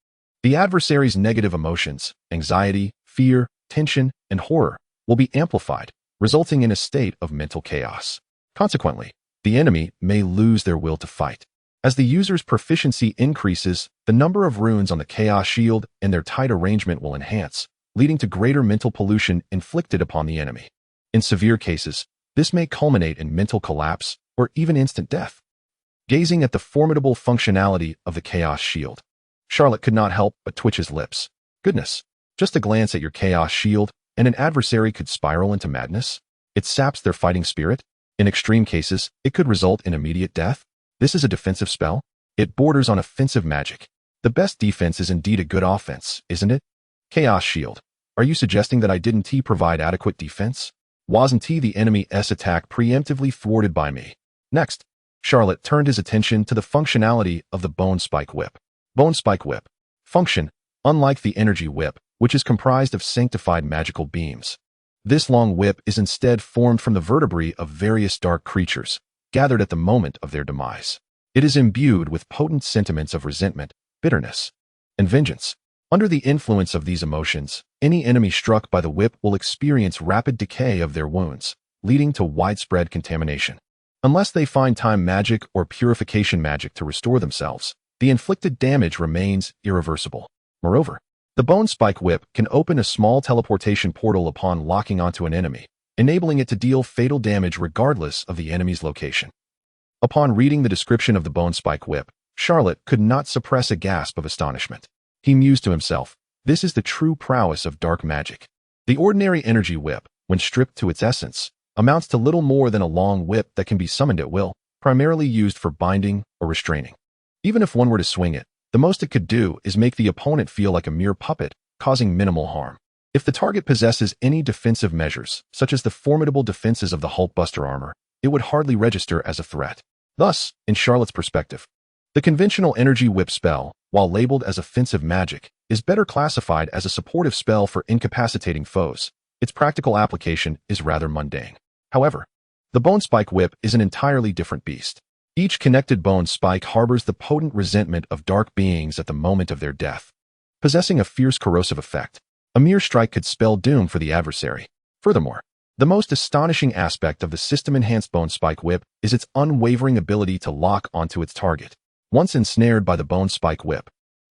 the adversary's negative emotions, anxiety, fear, tension, and horror will be amplified, resulting in a state of mental chaos. Consequently, the enemy may lose their will to fight. As the user's proficiency increases, the number of runes on the Chaos Shield and their tight arrangement will enhance, leading to greater mental pollution inflicted upon the enemy. In severe cases, this may culminate in mental collapse or even instant death. Gazing at the formidable functionality of the Chaos Shield, Charlot could not help but twitch his lips. Goodness, just a glance at your Chaos Shield and an adversary could spiral into madness. It saps their fighting spirit. In extreme cases, it could result in immediate death. This is a defensive spell. It borders on offensive magic. The best defense is indeed a good offense, isn't it? Chaos Shield. Are you suggesting that I didn't provide adequate defense? Wasn't the enemy's attack preemptively thwarted by me? Next, Charlot turned his attention to the functionality of the Bone Spike Whip. Bone Spike Whip. Function. Unlike the Energy Whip, which is comprised of sanctified magical beams, this long whip is instead formed from the vertebrae of various dark creatures, gathered at the moment of their demise. It is imbued with potent sentiments of resentment, bitterness, and vengeance. Under the influence of these emotions, any enemy struck by the whip will experience rapid decay of their wounds, leading to widespread contamination. Unless they find time magic or purification magic to restore themselves, the inflicted damage remains irreversible. Moreover, the Bone Spike Whip can open a small teleportation portal upon locking onto an enemy, enabling it to deal fatal damage regardless of the enemy's location. Upon reading the description of the Bone Spike Whip, Charlot could not suppress a gasp of astonishment. He mused to himself, this is the true prowess of dark magic. The ordinary Energy Whip, when stripped to its essence, amounts to little more than a long whip that can be summoned at will, primarily used for binding or restraining. Even if one were to swing it, the most it could do is make the opponent feel like a mere puppet, causing minimal harm. If the target possesses any defensive measures, such as the formidable defenses of the Hulkbuster armor, it would hardly register as a threat. Thus, in Charlot's perspective, the conventional Energy Whip spell, while labeled as offensive magic, is better classified as a supportive spell for incapacitating foes. Its practical application is rather mundane. However, the Bone Spike Whip is an entirely different beast. Each connected bone spike harbors the potent resentment of dark beings at the moment of their death. Possessing a fierce corrosive effect, a mere strike could spell doom for the adversary. Furthermore, the most astonishing aspect of the system-enhanced Bone Spike Whip is its unwavering ability to lock onto its target. Once ensnared by the Bone Spike Whip,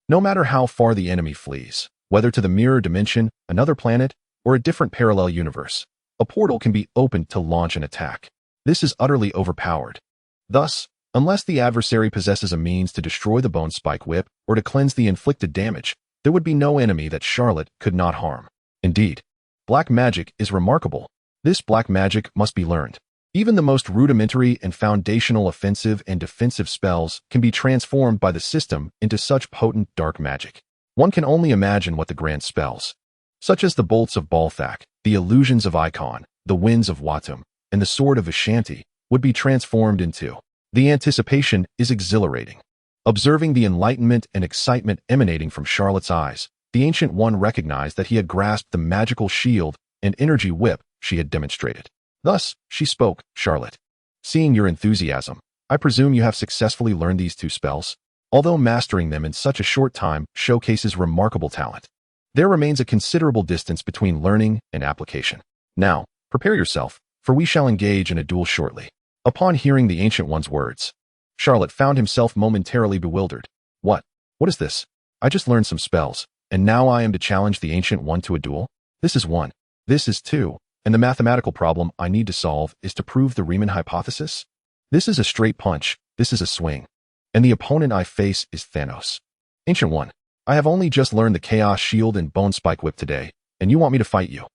no matter how far the enemy flees, whether to the mirror dimension, another planet, or a different parallel universe, a portal can be opened to launch an attack. This is utterly overpowered. Thus, unless the adversary possesses a means to destroy the Bone Spike Whip or to cleanse the inflicted damage, there would be no enemy that Charlot could not harm. Indeed, black magic is remarkable. This black magic must be learned. Even the most rudimentary and foundational offensive and defensive spells can be transformed by the system into such potent dark magic. One can only imagine what the grand spells, such as the bolts of Balthak, the illusions of Icon, the winds of Watum, and the sword of Vishanti, would be transformed into. The anticipation is exhilarating. Observing the enlightenment and excitement emanating from Charlot's eyes, the Ancient One recognized that he had grasped the magical shield and energy whip she had demonstrated. Thus, she spoke, Charlot. Seeing your enthusiasm, I presume you have successfully learned these two spells. Although mastering them in such a short time showcases remarkable talent, there remains a considerable distance between learning and application. Now, prepare yourself, for we shall engage in a duel shortly. Upon hearing the Ancient One's words, Charlot found himself momentarily bewildered. What is this? I just learned some spells, and now I am to challenge the Ancient One to a duel? This is one. This is two. And the mathematical problem I need to solve is to prove the Riemann hypothesis? This is a straight punch, this is a swing. And the opponent I face is Thanos. Ancient One, I have only just learned the Chaos Shield and Bone Spike Whip today, and you want me to fight you?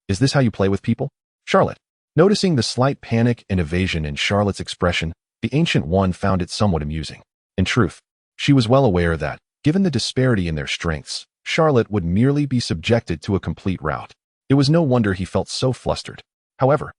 Is this how you play with people? Charlot. Noticing the slight panic and evasion in Charlot's expression, the Ancient One found it somewhat amusing. In truth, she was well aware that, given the disparity in their strengths, Charlot would merely be subjected to a complete rout. It was no wonder he felt so flustered. However,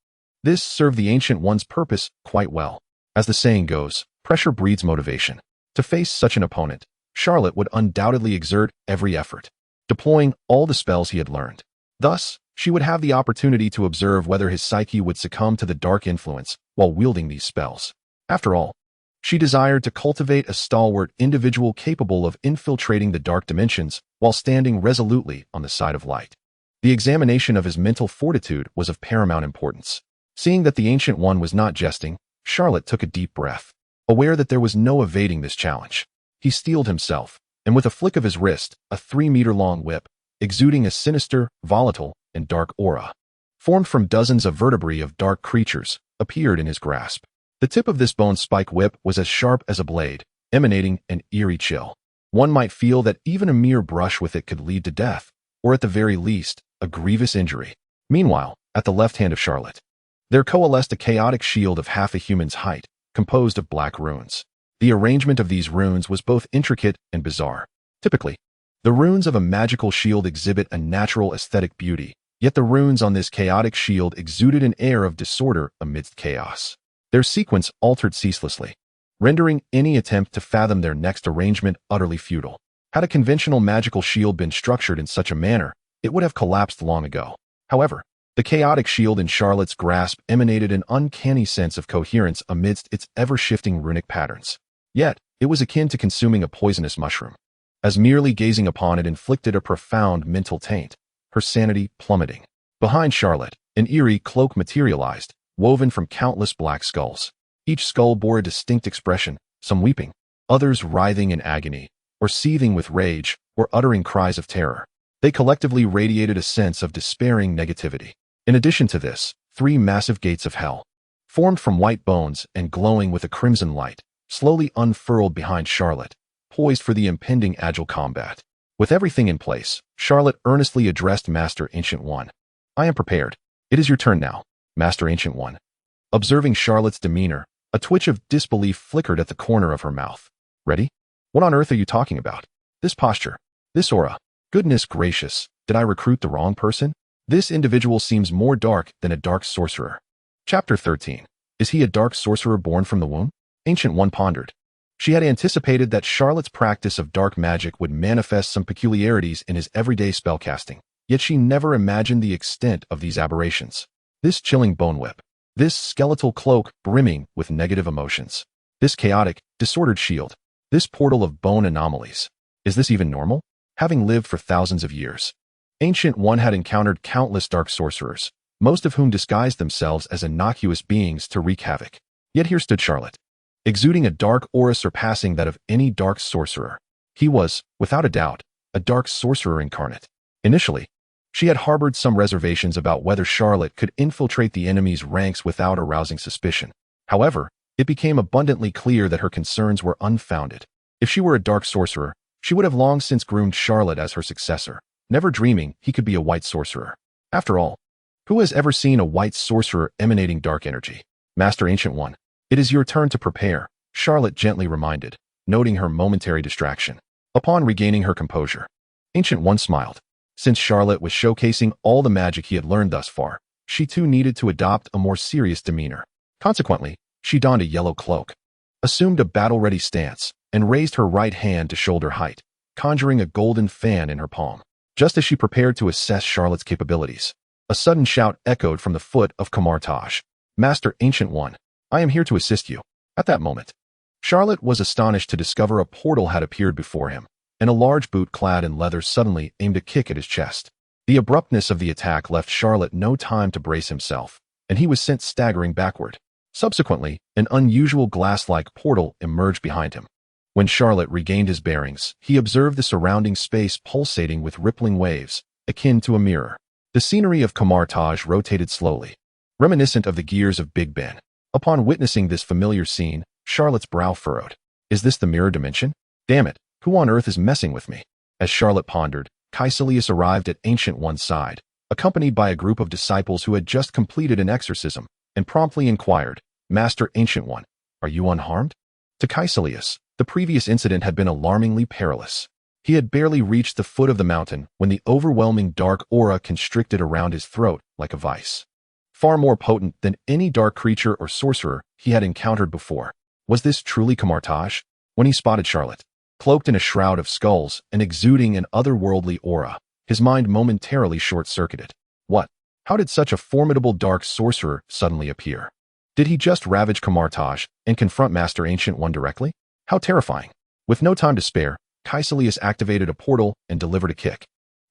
this served the Ancient One's purpose quite well. As the saying goes, pressure breeds motivation. To face such an opponent, Charlot would undoubtedly exert every effort, deploying all the spells he had learned. Thus, she would have the opportunity to observe whether his psyche would succumb to the dark influence while wielding these spells. After all, she desired to cultivate a stalwart individual capable of infiltrating the dark dimensions while standing resolutely on the side of light. The examination of his mental fortitude was of paramount importance. Seeing that the Ancient One was not jesting, Charlot took a deep breath. Aware that there was no evading this challenge, he steeled himself, and with a flick of his wrist, a 3-meter-long whip, exuding a sinister, volatile, and dark aura, formed from dozens of vertebrae of dark creatures, appeared in his grasp. The tip of this Bone Spike Whip was as sharp as a blade, emanating an eerie chill. One might feel that even a mere brush with it could lead to death, or at the very least, a grievous injury. Meanwhile, at the left hand of Charlot, There coalesced a chaotic shield of half a human's height, composed of black runes. The arrangement of these runes was both intricate and bizarre. Typically, the runes of a magical shield exhibit a natural aesthetic beauty, yet the runes on this chaotic shield exuded an air of disorder amidst chaos. Their sequence altered ceaselessly, rendering any attempt to fathom their next arrangement utterly futile. Had a conventional magical shield been structured in such a manner, it would have collapsed long ago. However, the chaotic shield in Charlotte's grasp emanated an uncanny sense of coherence amidst its ever-shifting runic patterns. Yet, it was akin to consuming a poisonous mushroom, as merely gazing upon it inflicted a profound mental taint, her sanity plummeting. Behind Charlotte, an eerie cloak materialized, woven from countless black skulls. Each skull bore a distinct expression, some weeping, others writhing in agony, or seething with rage, or uttering cries of terror. They collectively radiated a sense of despairing negativity. In addition to this, 3 massive gates of hell, formed from white bones and glowing with a crimson light, slowly unfurled behind Charlotte, poised for the impending agile combat. With everything in place, Charlotte earnestly addressed Master Ancient One. "I am prepared. It is your turn now, Master Ancient One." Observing Charlotte's demeanor, a twitch of disbelief flickered at the corner of her mouth. "Ready? What on earth are you talking about? This posture, this aura. Goodness gracious, did I recruit the wrong person? This individual seems more dark than a dark sorcerer." Chapter 13. Is he a dark sorcerer born from the womb? Ancient One pondered. She had anticipated that Charlotte's practice of dark magic would manifest some peculiarities in his everyday spellcasting, yet she never imagined the extent of these aberrations. This chilling bone whip, this skeletal cloak brimming with negative emotions, this chaotic, disordered shield, this portal of bone anomalies. Is this even normal? Having lived for thousands of years, Ancient One had encountered countless dark sorcerers, most of whom disguised themselves as innocuous beings to wreak havoc. Yet here stood Charlotte, exuding a dark aura surpassing that of any dark sorcerer. He was, without a doubt, a dark sorcerer incarnate. Initially, she had harbored some reservations about whether Charlotte could infiltrate the enemy's ranks without arousing suspicion. However, it became abundantly clear that her concerns were unfounded. If she were a dark sorcerer, she would have long since groomed Charlotte as her successor, never dreaming he could be a white sorcerer. After all, who has ever seen a white sorcerer emanating dark energy? Master Ancient One, it is your turn to prepare, Charlotte gently reminded, noting her momentary distraction. Upon regaining her composure, Ancient One smiled. Since Charlotte was showcasing all the magic he had learned thus far, she too needed to adopt a more serious demeanor. Consequently, she donned a yellow cloak, assumed a battle-ready stance, and raised her right hand to shoulder height, conjuring a golden fan in her palm. Just as she prepared to assess Charlotte's capabilities, a sudden shout echoed from the foot of Kamar-Taj. "Master Ancient One, I am here to assist you." At that moment, Charlotte was astonished to discover a portal had appeared before him, and a large boot clad in leather suddenly aimed a kick at his chest. The abruptness of the attack left Charlotte no time to brace himself, and he was sent staggering backward. Subsequently, an unusual glass-like portal emerged behind him. When Charlotte regained his bearings, he observed the surrounding space pulsating with rippling waves, akin to a mirror. The scenery of Kamar-Taj rotated slowly, reminiscent of the gears of Big Ben. Upon witnessing this familiar scene, Charlotte's brow furrowed. Is this the mirror dimension? Damn it, who on earth is messing with me? As Charlotte pondered, Chthon arrived at Ancient One's side, accompanied by a group of disciples who had just completed an exorcism, and promptly inquired, "Master Ancient One, are you unharmed?" To Chthon, the previous incident had been alarmingly perilous. He had barely reached the foot of the mountain when the overwhelming dark aura constricted around his throat like a vice. Far more potent than any dark creature or sorcerer he had encountered before. Was this truly Kamar-Taj? When he spotted Charlotte, cloaked in a shroud of skulls and exuding an otherworldly aura, his mind momentarily short-circuited. What? How did such a formidable dark sorcerer suddenly appear? Did he just ravage Kamar-Taj and confront Master Ancient One directly? How terrifying. With no time to spare, Chthon activated a portal and delivered a kick,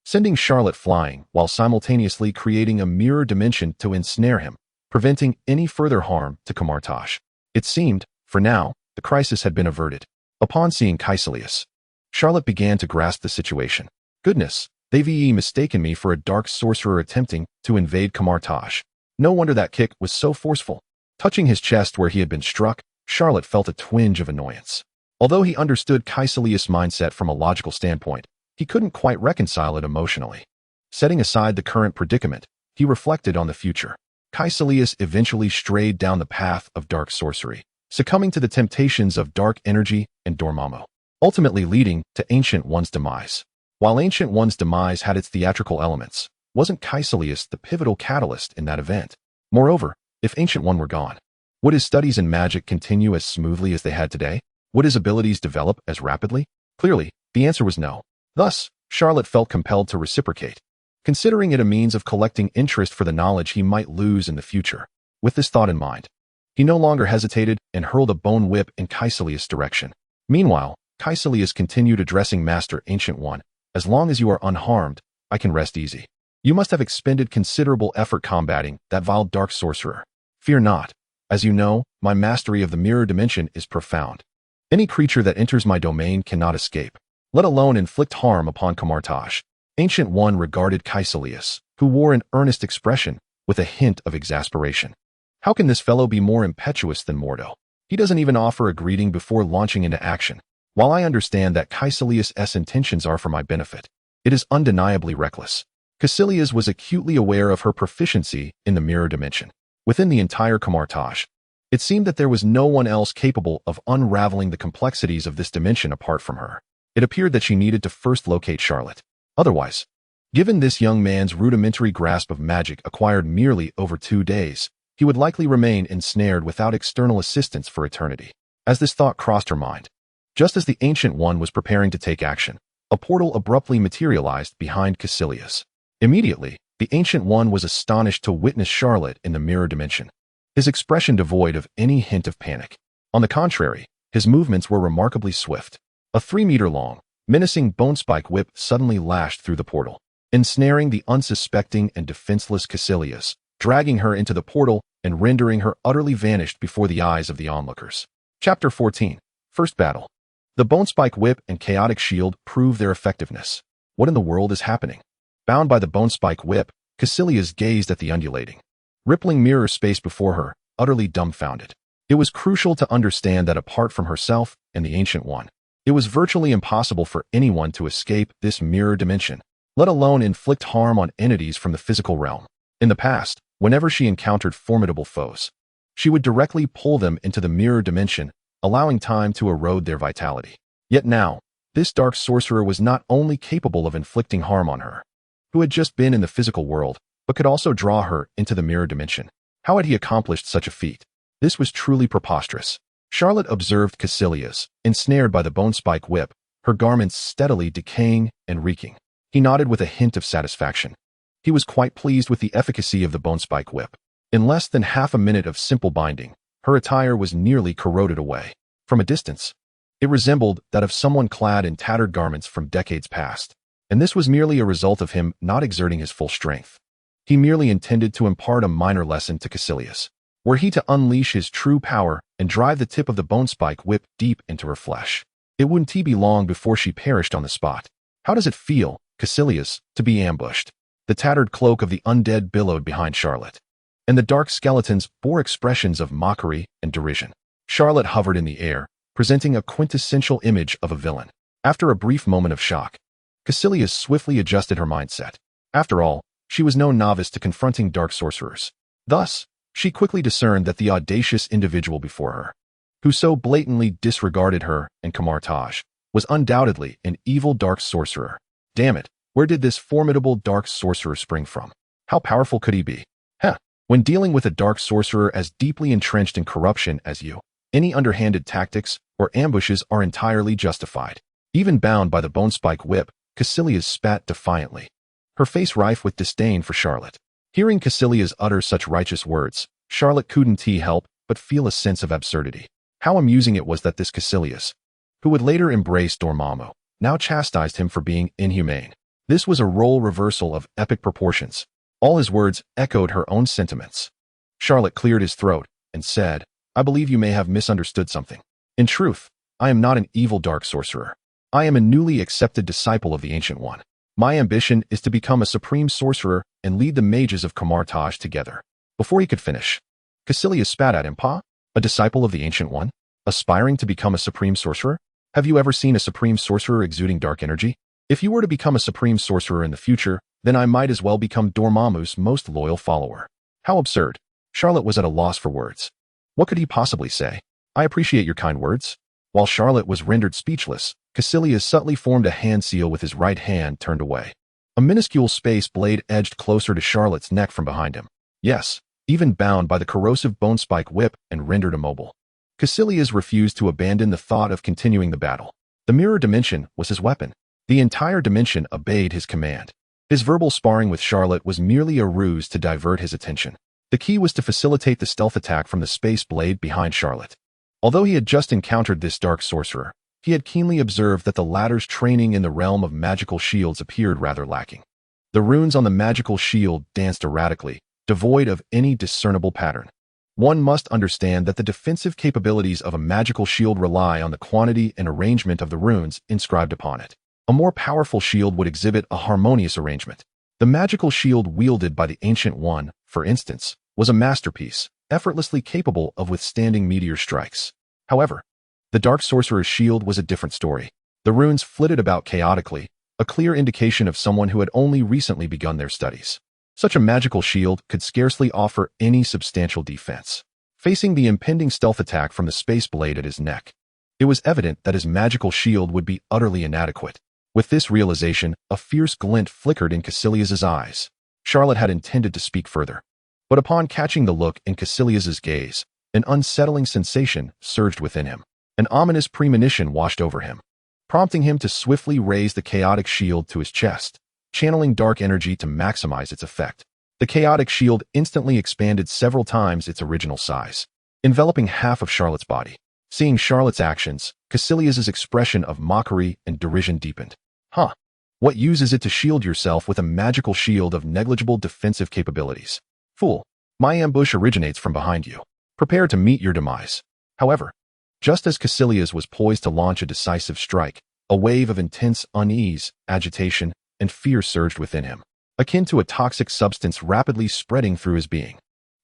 sending Charlotte flying while simultaneously creating a mirror dimension to ensnare him, preventing any further harm to Kamar-Taj. It seemed, for now, the crisis had been averted. Upon seeing Chthon, Charlotte began to grasp the situation. Goodness, they've mistaken me for a dark sorcerer attempting to invade Kamar-Taj. No wonder that kick was so forceful. Touching his chest where he had been struck, Charlotte felt a twinge of annoyance. Although he understood Chthon's mindset from a logical standpoint, he couldn't quite reconcile it emotionally. Setting aside the current predicament, he reflected on the future. Caecilius eventually strayed down the path of dark sorcery, succumbing to the temptations of dark energy and Dormammu, ultimately leading to Ancient One's demise. While Ancient One's demise had its theatrical elements, wasn't Caecilius the pivotal catalyst in that event? Moreover, if Ancient One were gone, would his studies in magic continue as smoothly as they had today? Would his abilities develop as rapidly? Clearly, the answer was no. Thus, Charlot felt compelled to reciprocate, considering it a means of collecting interest for the knowledge he might lose in the future. With this thought in mind, he no longer hesitated and hurled a bone whip in Caecilius' direction. Meanwhile, Caecilius continued addressing Master Ancient One. As long as you are unharmed, I can rest easy. You must have expended considerable effort combating that vile dark sorcerer. Fear not. As you know, my mastery of the mirror dimension is profound. Any creature that enters my domain cannot escape, let alone inflict harm upon Kamar-Taj. Ancient One regarded Caecilius, who wore an earnest expression, with a hint of exasperation. How can this fellow be more impetuous than Mordo? He doesn't even offer a greeting before launching into action. While I understand that Caecilius' intentions are for my benefit, it is undeniably reckless. Caecilius was acutely aware of her proficiency in the mirror dimension. Within the entire Kamar-Taj, it seemed that there was no one else capable of unraveling the complexities of this dimension apart from her. It appeared that she needed to first locate Charlot. Otherwise, given this young man's rudimentary grasp of magic acquired merely over 2 days, he would likely remain ensnared without external assistance for eternity. As this thought crossed her mind, just as the Ancient One was preparing to take action, a portal abruptly materialized behind Caecilius. Immediately, the Ancient One was astonished to witness Charlot in the mirror dimension, his expression devoid of any hint of panic. On the contrary, his movements were remarkably swift. A 3-meter-long, menacing bone-spike whip suddenly lashed through the portal, ensnaring the unsuspecting and defenseless Caecilius, dragging her into the portal and rendering her utterly vanished before the eyes of the onlookers. Chapter 14. First Battle. The bone-spike whip and chaotic shield prove their effectiveness. What in the world is happening? Bound by the bone-spike whip, Caecilius gazed at the undulating, rippling mirror space before her, utterly dumbfounded. It was crucial to understand that apart from herself and the Ancient One, it was virtually impossible for anyone to escape this mirror dimension, let alone inflict harm on entities from the physical realm. In the past, whenever she encountered formidable foes, she would directly pull them into the mirror dimension, allowing time to erode their vitality. Yet now, this dark sorcerer was not only capable of inflicting harm on her, who had just been in the physical world, but could also draw her into the mirror dimension. How had he accomplished such a feat? This was truly preposterous. Charlot observed Caecilius, ensnared by the bone-spike whip, her garments steadily decaying and reeking. He nodded with a hint of satisfaction. He was quite pleased with the efficacy of the bone-spike whip. In less than half a minute of simple binding, her attire was nearly corroded away. From a distance, it resembled that of someone clad in tattered garments from decades past. And this was merely a result of him not exerting his full strength. He merely intended to impart a minor lesson to Caecilius. Were he to unleash his true power and drive the tip of the bone-spike whip deep into her flesh, it wouldn't be long before she perished on the spot. How does it feel, Caecilius, to be ambushed? The tattered cloak of the undead billowed behind Charlot, and the dark skeletons bore expressions of mockery and derision. Charlot hovered in the air, presenting a quintessential image of a villain. After a brief moment of shock, Caecilius swiftly adjusted her mindset. After all, she was no novice to confronting dark sorcerers. Thus, she quickly discerned that the audacious individual before her, who so blatantly disregarded her and Kamar-Taj, was undoubtedly an evil dark sorcerer. Damn it, where did this formidable dark sorcerer spring from? How powerful could he be? When dealing with a dark sorcerer as deeply entrenched in corruption as you, any underhanded tactics or ambushes are entirely justified. Even bound by the bone-spike whip, Caecilius spat defiantly, her face rife with disdain for Charlot. Hearing Caecilius utter such righteous words, Charlot couldn't help but feel a sense of absurdity. How amusing it was that this Caecilius, who would later embrace Dormammu, now chastised him for being inhumane. This was a role reversal of epic proportions. All his words echoed her own sentiments. Charlot cleared his throat and said, I believe you may have misunderstood something. In truth, I am not an evil dark sorcerer. I am a newly accepted disciple of the Ancient One. My ambition is to become a Supreme Sorcerer and lead the mages of Kamar-Taj together. Before he could finish, Caecilius spat at him. A disciple of the Ancient One? Aspiring to become a Supreme Sorcerer? Have you ever seen a Supreme Sorcerer exuding dark energy? If you were to become a Supreme Sorcerer in the future, then I might as well become Dormammu's most loyal follower. How absurd. Charlotte was at a loss for words. What could he possibly say? I appreciate your kind words. While Charlotte was rendered speechless, Caecilius subtly formed a hand seal with his right hand turned away. A minuscule space blade edged closer to Charlotte's neck from behind him. Yes, even bound by the corrosive bone spike whip and rendered immobile. Caecilius refused to abandon the thought of continuing the battle. The mirror dimension was his weapon. The entire dimension obeyed his command. His verbal sparring with Charlotte was merely a ruse to divert his attention. The key was to facilitate the stealth attack from the space blade behind Charlotte. Although he had just encountered this dark sorcerer, he had keenly observed that the latter's training in the realm of magical shields appeared rather lacking. The runes on the magical shield danced erratically, devoid of any discernible pattern. One must understand that the defensive capabilities of a magical shield rely on the quantity and arrangement of the runes inscribed upon it. A more powerful shield would exhibit a harmonious arrangement. The magical shield wielded by the Ancient One, for instance, was a masterpiece, effortlessly capable of withstanding meteor strikes. However, the Dark Sorcerer's shield was a different story. The runes flitted about chaotically, a clear indication of someone who had only recently begun their studies. Such a magical shield could scarcely offer any substantial defense. Facing the impending stealth attack from the space blade at his neck, it was evident that his magical shield would be utterly inadequate. With this realization, a fierce glint flickered in Caecilius's eyes. Charlotte had intended to speak further, but upon catching the look in Caecilius's gaze, an unsettling sensation surged within him. An ominous premonition washed over him, prompting him to swiftly raise the chaotic shield to his chest, channeling dark energy to maximize its effect. The chaotic shield instantly expanded several times its original size, enveloping half of Charlotte's body. Seeing Charlotte's actions, Caecilius's expression of mockery and derision deepened. Huh? What use is it to shield yourself with a magical shield of negligible defensive capabilities? Fool, my ambush originates from behind you. Prepare to meet your demise. However, just as Caecilius was poised to launch a decisive strike, a wave of intense unease, agitation, and fear surged within him, akin to a toxic substance rapidly spreading through his being.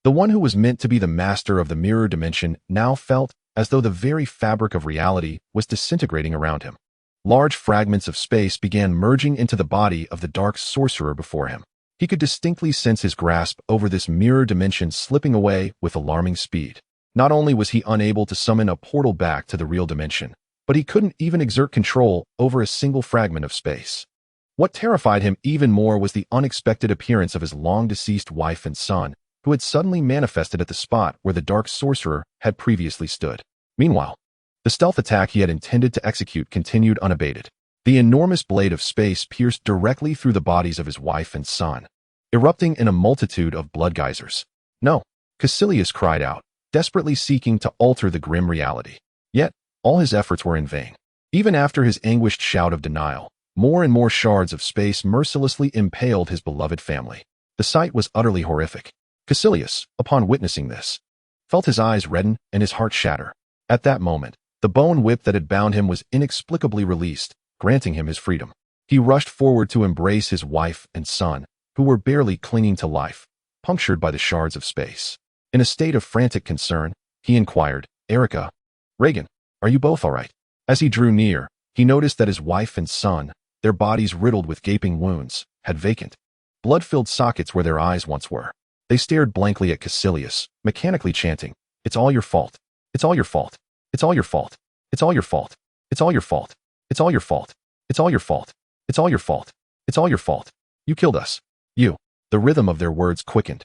The one who was meant to be the master of the mirror dimension now felt as though the very fabric of reality was disintegrating around him. Large fragments of space began merging into the body of the dark sorcerer before him. He could distinctly sense his grasp over this mirror dimension slipping away with alarming speed. Not only was he unable to summon a portal back to the real dimension, but he couldn't even exert control over a single fragment of space. What terrified him even more was the unexpected appearance of his long-deceased wife and son, who had suddenly manifested at the spot where the dark sorcerer had previously stood. Meanwhile, the stealth attack he had intended to execute continued unabated. The enormous blade of space pierced directly through the bodies of his wife and son, erupting in a multitude of blood geysers. No, Caecilius cried out, desperately seeking to alter the grim reality. Yet, all his efforts were in vain. Even after his anguished shout of denial, more and more shards of space mercilessly impaled his beloved family. The sight was utterly horrific. Caecilius, upon witnessing this, felt his eyes redden and his heart shatter. At that moment, the bone whip that had bound him was inexplicably released, granting him his freedom. He rushed forward to embrace his wife and son, who were barely clinging to life, punctured by the shards of space. In a state of frantic concern, he inquired, "Erica, Reagan, are you both all right?" As he drew near, he noticed that his wife and son, their bodies riddled with gaping wounds, had vacant, blood-filled sockets where their eyes once were. They stared blankly at Caecilius, mechanically chanting, "It's all your fault. It's all your fault. It's all your fault. It's all your fault. It's all your fault. It's all your fault. It's all your fault. It's all your fault. It's all your fault. You killed us. You." The rhythm of their words quickened,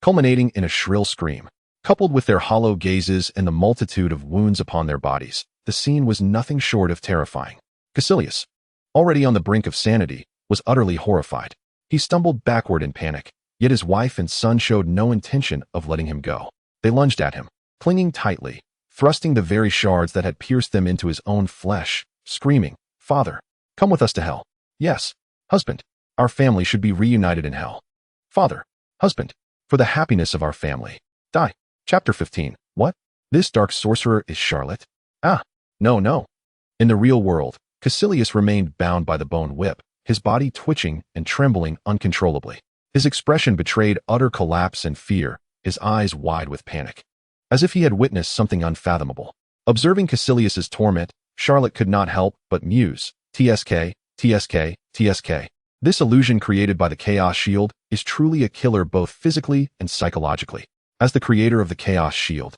culminating in a shrill scream. Coupled with their hollow gazes and the multitude of wounds upon their bodies, the scene was nothing short of terrifying. Caecilius, already on the brink of sanity, was utterly horrified. He stumbled backward in panic, yet his wife and son showed no intention of letting him go. They lunged at him, clinging tightly, thrusting the very shards that had pierced them into his own flesh, screaming, "Father, come with us to hell. Yes, husband, our family should be reunited in hell. Father, husband, for the happiness of our family, die." Chapter 15. What? This dark sorcerer is Charlotte? Ah, no. In the real world, Caecilius remained bound by the bone whip, his body twitching and trembling uncontrollably. His expression betrayed utter collapse and fear, his eyes wide with panic, as if he had witnessed something unfathomable. Observing Caecilius's torment, Charlotte could not help but muse, "TSK, TSK, TSK. This illusion created by the Chaos Shield is truly a killer both physically and psychologically. As the creator of the Chaos Shield,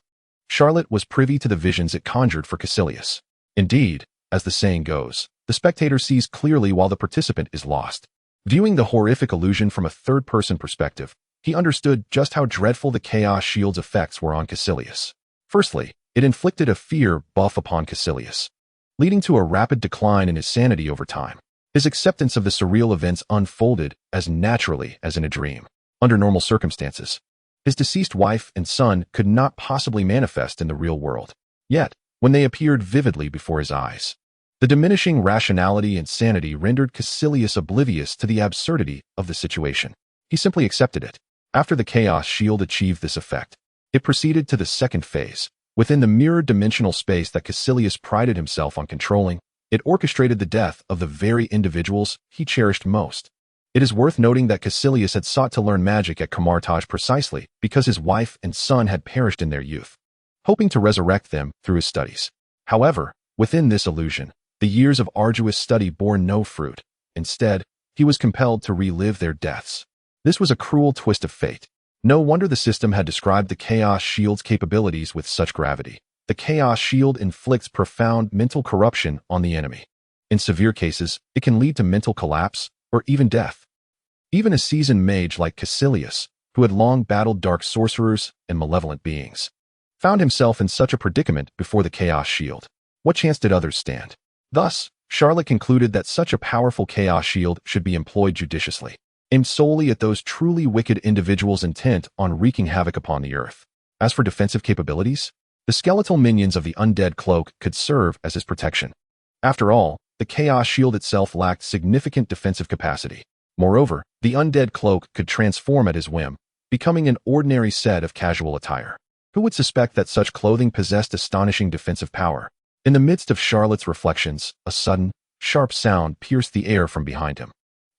Charlot was privy to the visions it conjured for Caecilius. Indeed, as the saying goes, the spectator sees clearly while the participant is lost. Viewing the horrific illusion from a third-person perspective, he understood just how dreadful the Chaos Shield's effects were on Caecilius. Firstly, it inflicted a fear buff upon Caecilius, leading to a rapid decline in his sanity over time. His acceptance of the surreal events unfolded as naturally as in a dream. Under normal circumstances, his deceased wife and son could not possibly manifest in the real world. Yet, when they appeared vividly before his eyes, the diminishing rationality and sanity rendered Caecilius oblivious to the absurdity of the situation. He simply accepted it. After the Chaos Shield achieved this effect, it proceeded to the second phase. Within the mirrored dimensional space that Caecilius prided himself on controlling, it orchestrated the death of the very individuals he cherished most. It is worth noting that Caecilius had sought to learn magic at Kamar-Taj precisely because his wife and son had perished in their youth, hoping to resurrect them through his studies. However, within this illusion, the years of arduous study bore no fruit. Instead, he was compelled to relive their deaths. This was a cruel twist of fate. No wonder the system had described the Chaos Shield's capabilities with such gravity. The Chaos Shield inflicts profound mental corruption on the enemy. In severe cases, it can lead to mental collapse or even death. Even a seasoned mage like Caecilius, who had long battled dark sorcerers and malevolent beings, found himself in such a predicament before the Chaos Shield. What chance did others stand? Thus, Charlot concluded that such a powerful Chaos Shield should be employed judiciously, aimed solely at those truly wicked individuals intent on wreaking havoc upon the earth. As for defensive capabilities, the skeletal minions of the undead cloak could serve as his protection. After all, the Chaos Shield itself lacked significant defensive capacity. Moreover, the undead cloak could transform at his whim, becoming an ordinary set of casual attire. Who would suspect that such clothing possessed astonishing defensive power? In the midst of Charlot's reflections, a sudden, sharp sound pierced the air from behind him.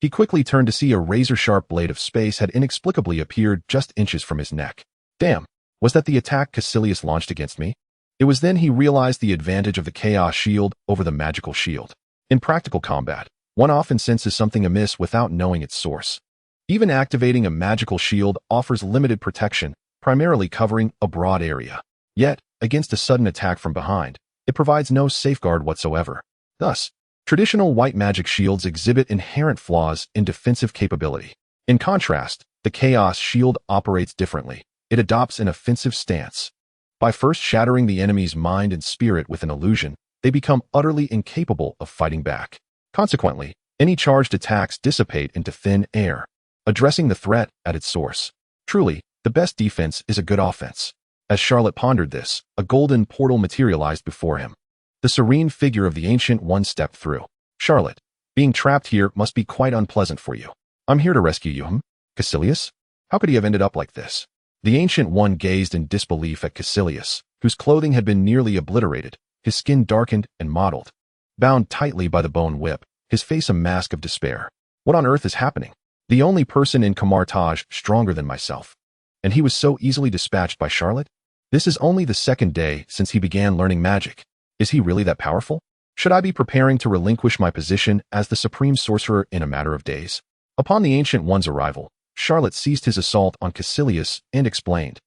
He quickly turned to see a razor-sharp blade of space had inexplicably appeared just inches from his neck. Damn, was that the attack Caecilius launched against me? It was then he realized the advantage of the Chaos Shield over the magical shield. In practical combat, one often senses something amiss without knowing its source. Even activating a magical shield offers limited protection, primarily covering a broad area. Yet, against a sudden attack from behind, it provides no safeguard whatsoever. Thus, traditional white magic shields exhibit inherent flaws in defensive capability. In contrast, the Chaos Shield operates differently. It adopts an offensive stance. By first shattering the enemy's mind and spirit with an illusion, they become utterly incapable of fighting back. Consequently, any charged attacks dissipate into thin air, addressing the threat at its source. Truly, the best defense is a good offense. As Charlot pondered this, a golden portal materialized before him. The serene figure of the Ancient One stepped through. Charlot, being trapped here must be quite unpleasant for you. I'm here to rescue you, Caecilius? How could he have ended up like this? The Ancient One gazed in disbelief at Caecilius, whose clothing had been nearly obliterated, his skin darkened and mottled. Bound tightly by the bone whip, his face a mask of despair. What on earth is happening? The only person in Kamar-Taj stronger than myself. And he was so easily dispatched by Charlot? This is only the second day since he began learning magic. Is he really that powerful? Should I be preparing to relinquish my position as the Supreme Sorcerer in a matter of days? Upon the Ancient One's arrival, Charlot ceased his assault on Caecilius and explained.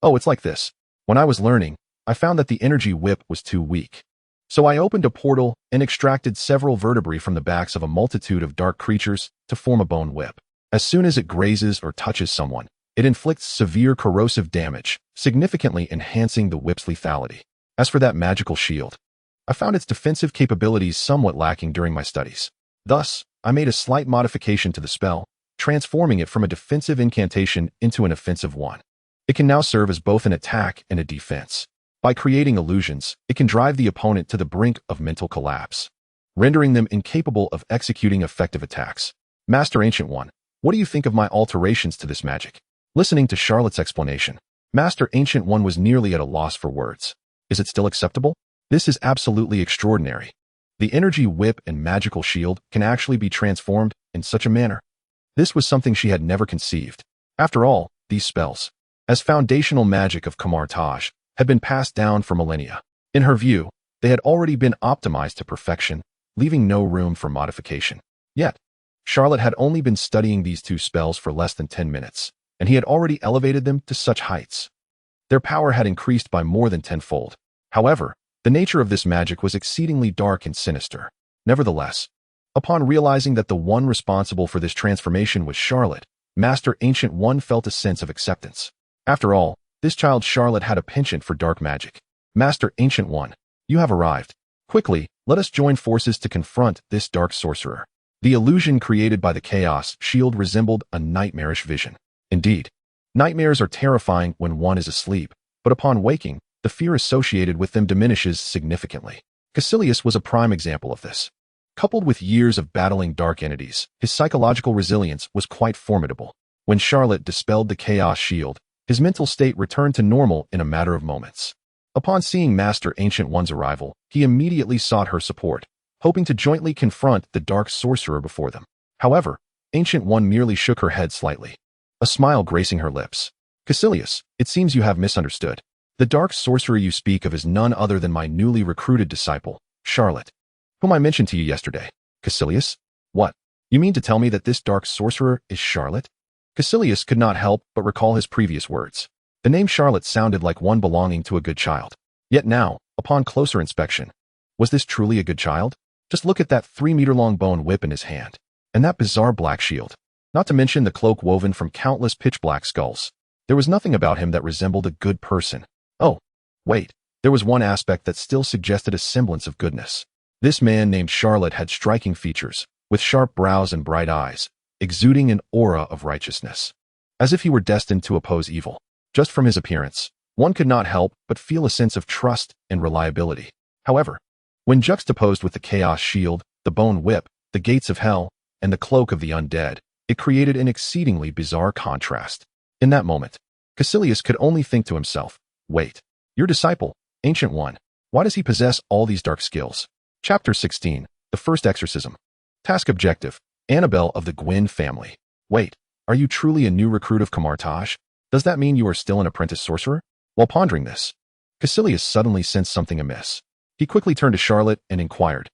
Oh, it's like this. When I was learning, I found that the energy whip was too weak. So I opened a portal and extracted several vertebrae from the backs of a multitude of dark creatures to form a bone whip. As soon as it grazes or touches someone, it inflicts severe corrosive damage, significantly enhancing the whip's lethality. As for that magical shield, I found its defensive capabilities somewhat lacking during my studies. Thus, I made a slight modification to the spell, transforming it from a defensive incantation into an offensive one. It can now serve as both an attack and a defense. By creating illusions, it can drive the opponent to the brink of mental collapse, rendering them incapable of executing effective attacks. Master Ancient One, what do you think of my alterations to this magic? Listening to Charlot's explanation, Master Ancient One was nearly at a loss for words. Is it still acceptable? This is absolutely extraordinary. The energy whip and magical shield can actually be transformed in such a manner. This was something she had never conceived. After all, these spells, as foundational magic of Kamar-Taj, had been passed down for millennia. In her view, they had already been optimized to perfection, leaving no room for modification. Yet, Charlotte had only been studying these two spells for less than 10 minutes, and he had already elevated them to such heights. Their power had increased by more than tenfold. However, the nature of this magic was exceedingly dark and sinister. Nevertheless, upon realizing that the one responsible for this transformation was Charlotte, Master Ancient One felt a sense of acceptance. After all, this child Charlotte had a penchant for dark magic. Master Ancient One, you have arrived. Quickly, let us join forces to confront this dark sorcerer. The illusion created by the chaos shield resembled a nightmarish vision. Indeed, nightmares are terrifying when one is asleep, but upon waking, the fear associated with them diminishes significantly. Caecilius was a prime example of this. Coupled with years of battling dark entities, his psychological resilience was quite formidable. When Charlotte dispelled the chaos shield, his mental state returned to normal in a matter of moments. Upon seeing Master Ancient One's arrival, he immediately sought her support, hoping to jointly confront the dark sorcerer before them. However, Ancient One merely shook her head slightly, a smile gracing her lips. Caecilius, it seems you have misunderstood. The dark sorcerer you speak of is none other than my newly recruited disciple, Charlotte, whom I mentioned to you yesterday. Caecilius? What? You mean to tell me that this dark sorcerer is Charlotte? Caecilius could not help but recall his previous words. The name Charlotte sounded like one belonging to a good child. Yet now, upon closer inspection, was this truly a good child? Just look at that 3-meter-long bone whip in his hand, and that bizarre black shield. Not to mention the cloak woven from countless pitch-black skulls. There was nothing about him that resembled a good person. Oh, wait, there was one aspect that still suggested a semblance of goodness. This man named Charlotte had striking features, with sharp brows and bright eyes, exuding an aura of righteousness, as if he were destined to oppose evil. Just from his appearance, one could not help but feel a sense of trust and reliability. However, when juxtaposed with the chaos shield, the bone whip, the gates of hell, and the cloak of the undead, it created an exceedingly bizarre contrast. In that moment, Caecilius could only think to himself, wait, your disciple, Ancient One, why does he possess all these dark skills? Chapter 16, The First Exorcism. Task Objective, Annabelle of the Gwyn family. Wait, are you truly a new recruit of Kamar-Taj? Does that mean you are still an apprentice sorcerer? While pondering this, Caecilius suddenly sensed something amiss. He quickly turned to Charlotte and inquired,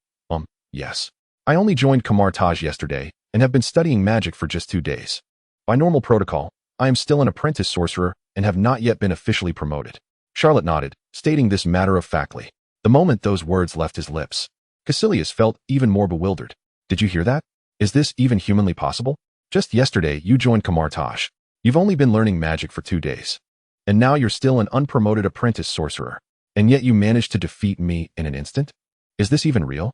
yes. I only joined Kamar-Taj yesterday and have been studying magic for just 2 days. By normal protocol, I am still an apprentice sorcerer and have not yet been officially promoted. Charlotte nodded, stating this matter-of-factly. The moment those words left his lips, Caecilius felt even more bewildered. Did you hear that? Is this even humanly possible? Just yesterday, you joined Kamar-Taj. You've only been learning magic for 2 days. And now you're still an unpromoted apprentice sorcerer. And yet you managed to defeat me in an instant? Is this even real?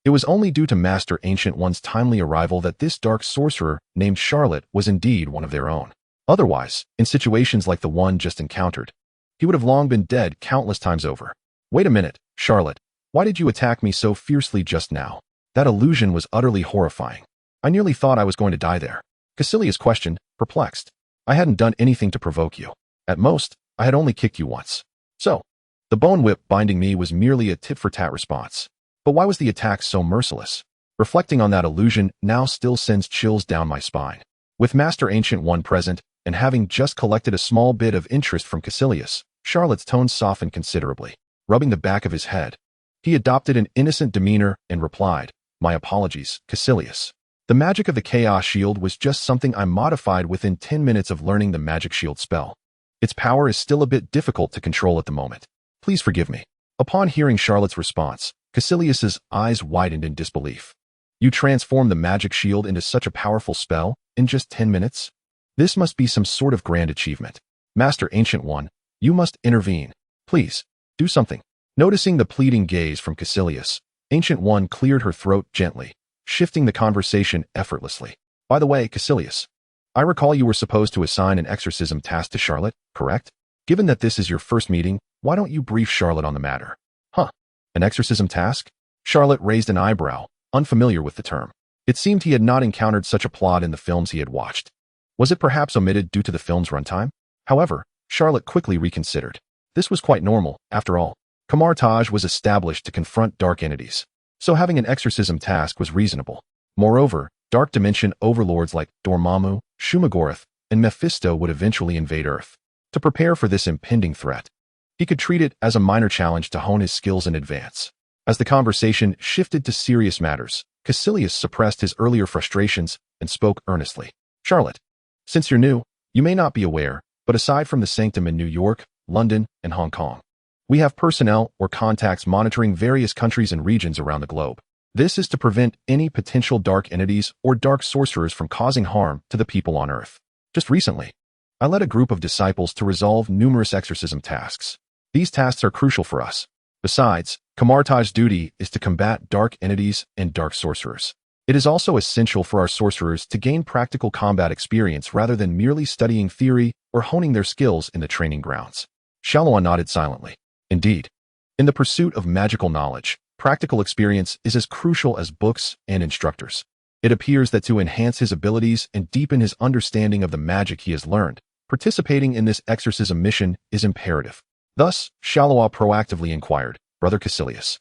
It was only due to Master Ancient One's timely arrival that this dark sorcerer named Charlotte was indeed one of their own. Otherwise, in situations like the one just encountered, he would have long been dead countless times over. Wait a minute, Charlotte. Why did you attack me so fiercely just now? That illusion was utterly horrifying. I nearly thought I was going to die there. Caecilius questioned, perplexed. I hadn't done anything to provoke you. At most, I had only kicked you once. So, the bone whip binding me was merely a tit-for-tat response. But why was the attack so merciless? Reflecting on that illusion now still sends chills down my spine. With Master Ancient One present, and having just collected a small bit of interest from Caecilius, Charlotte's tone softened considerably. Rubbing the back of his head, he adopted an innocent demeanor and replied, my apologies, Caecilius. The magic of the Chaos Shield was just something I modified within 10 minutes of learning the Magic Shield spell. Its power is still a bit difficult to control at the moment. Please forgive me. Upon hearing Charlotte's response, Caecilius's eyes widened in disbelief. You transformed the Magic Shield into such a powerful spell in just 10 minutes? This must be some sort of grand achievement. Master Ancient One, you must intervene. Please, do something. Noticing the pleading gaze from Caecilius, Ancient One cleared her throat gently, shifting the conversation effortlessly. By the way, Caecilius, I recall you were supposed to assign an exorcism task to Charlotte, correct? Given that this is your first meeting, why don't you brief Charlotte on the matter? Huh? An exorcism task? Charlotte raised an eyebrow, unfamiliar with the term. It seemed he had not encountered such a plot in the films he had watched. Was it perhaps omitted due to the film's runtime? However, Charlotte quickly reconsidered. This was quite normal, after all. Kamar-Taj was established to confront dark entities, so having an exorcism task was reasonable. Moreover, dark dimension overlords like Dormammu, Shumagorath, and Mephisto would eventually invade Earth. To prepare for this impending threat, he could treat it as a minor challenge to hone his skills in advance. As the conversation shifted to serious matters, Caecilius suppressed his earlier frustrations and spoke earnestly. Charlotte, since you're new, you may not be aware, but aside from the Sanctum in New York, London, and Hong Kong, we have personnel or contacts monitoring various countries and regions around the globe. This is to prevent any potential dark entities or dark sorcerers from causing harm to the people on Earth. Just recently, I led a group of disciples to resolve numerous exorcism tasks. These tasks are crucial for us. Besides, Kamar-Taj's duty is to combat dark entities and dark sorcerers. It is also essential for our sorcerers to gain practical combat experience rather than merely studying theory or honing their skills in the training grounds. Charlot nodded silently. Indeed, in the pursuit of magical knowledge, practical experience is as crucial as books and instructors. It appears that to enhance his abilities and deepen his understanding of the magic he has learned, participating in this exorcism mission is imperative. Thus, Charlot proactively inquired, Brother Caecilius,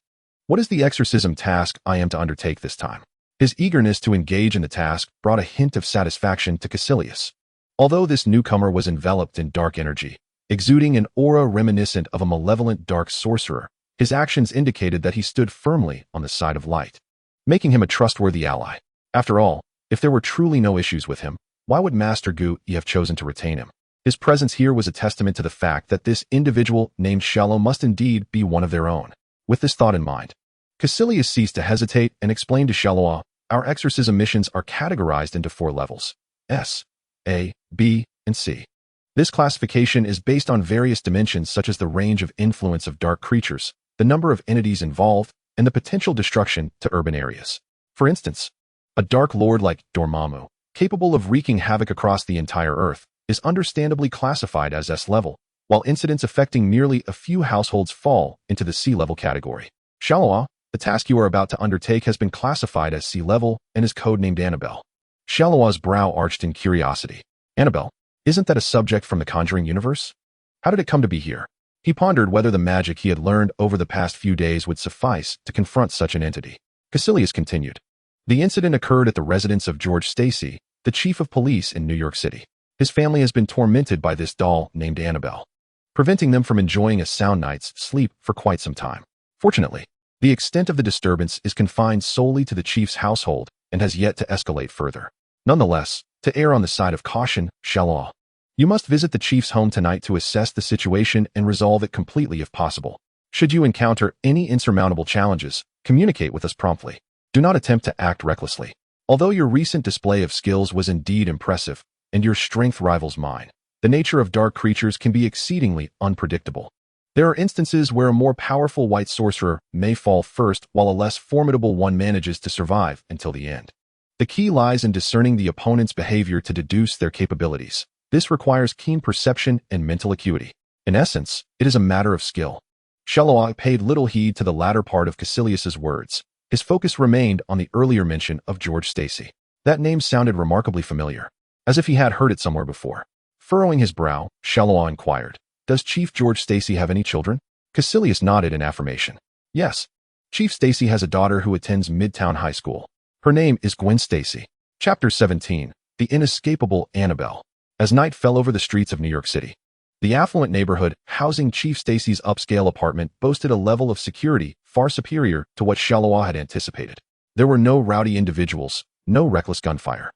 what is the exorcism task I am to undertake this time? His eagerness to engage in the task brought a hint of satisfaction to Caecilius. Although this newcomer was enveloped in dark energy, exuding an aura reminiscent of a malevolent dark sorcerer, his actions indicated that he stood firmly on the side of light, making him a trustworthy ally. After all, if there were truly no issues with him, why would Master Gu have chosen to retain him? His presence here was a testament to the fact that this individual named Charlot must indeed be one of their own. With this thought in mind, Caecilius ceased to hesitate and explained to Charlot, our exorcism missions are categorized into 4 levels: S, A, B, and C. This classification is based on various dimensions such as the range of influence of dark creatures, the number of entities involved, and the potential destruction to urban areas. For instance, a dark lord like Dormammu, capable of wreaking havoc across the entire Earth, is understandably classified as S-level, while incidents affecting merely a few households fall into the C-level category. Charlot, the task you are about to undertake has been classified as C-level and is codenamed Annabelle. Charlot's brow arched in curiosity. Annabelle, isn't that a subject from the Conjuring universe? How did it come to be here? He pondered whether the magic he had learned over the past few days would suffice to confront such an entity. Caecilius continued. The incident occurred at the residence of George Stacy, the chief of police in New York City. His family has been tormented by this doll named Annabelle, preventing them from enjoying a sound night's sleep for quite some time. Fortunately, the extent of the disturbance is confined solely to the chief's household and has yet to escalate further. Nonetheless, to err on the side of caution, Charlot, you must visit the chief's home tonight to assess the situation and resolve it completely if possible. Should you encounter any insurmountable challenges, communicate with us promptly. Do not attempt to act recklessly. Although your recent display of skills was indeed impressive, and your strength rivals mine, the nature of dark creatures can be exceedingly unpredictable. There are instances where a more powerful white sorcerer may fall first while a less formidable one manages to survive until the end. The key lies in discerning the opponent's behavior to deduce their capabilities. This requires keen perception and mental acuity. In essence, it is a matter of skill. Charlot paid little heed to the latter part of Caecilius's words. His focus remained on the earlier mention of George Stacy. That name sounded remarkably familiar, as if he had heard it somewhere before. Furrowing his brow, Charlot inquired, does Chief George Stacy have any children? Caecilius nodded in affirmation. Yes. Chief Stacy has a daughter who attends Midtown High School. Her name is Gwen Stacy. Chapter 17. The Inescapable Annabelle. As night fell over the streets of New York City, the affluent neighborhood housing Chief Stacy's upscale apartment boasted a level of security far superior to what Charlot had anticipated. There were no rowdy individuals, no reckless gunfire,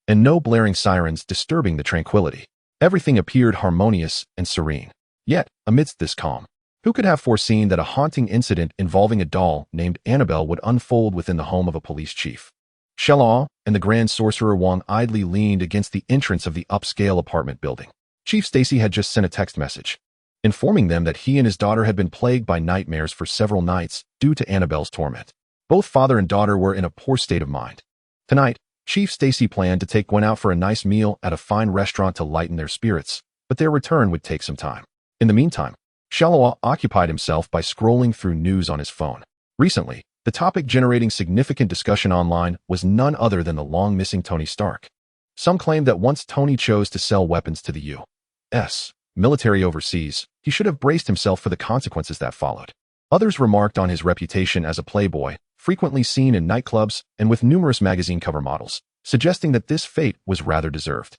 and no blaring sirens disturbing the tranquility. Everything appeared harmonious and serene. Yet, amidst this calm, who could have foreseen that a haunting incident involving a doll named Annabelle would unfold within the home of a police chief? Charlot and the Grand Sorcerer Wong idly leaned against the entrance of the upscale apartment building. Chief Stacy had just sent a text message, informing them that he and his daughter had been plagued by nightmares for several nights due to Annabelle's torment. Both father and daughter were in a poor state of mind. Tonight, Chief Stacy planned to take Gwen out for a nice meal at a fine restaurant to lighten their spirits, but their return would take some time. In the meantime, Charlot occupied himself by scrolling through news on his phone. Recently, the topic generating significant discussion online was none other than the long-missing Tony Stark. Some claimed that once Tony chose to sell weapons to the U.S. military overseas, he should have braced himself for the consequences that followed. Others remarked on his reputation as a playboy, frequently seen in nightclubs and with numerous magazine cover models, suggesting that this fate was rather deserved.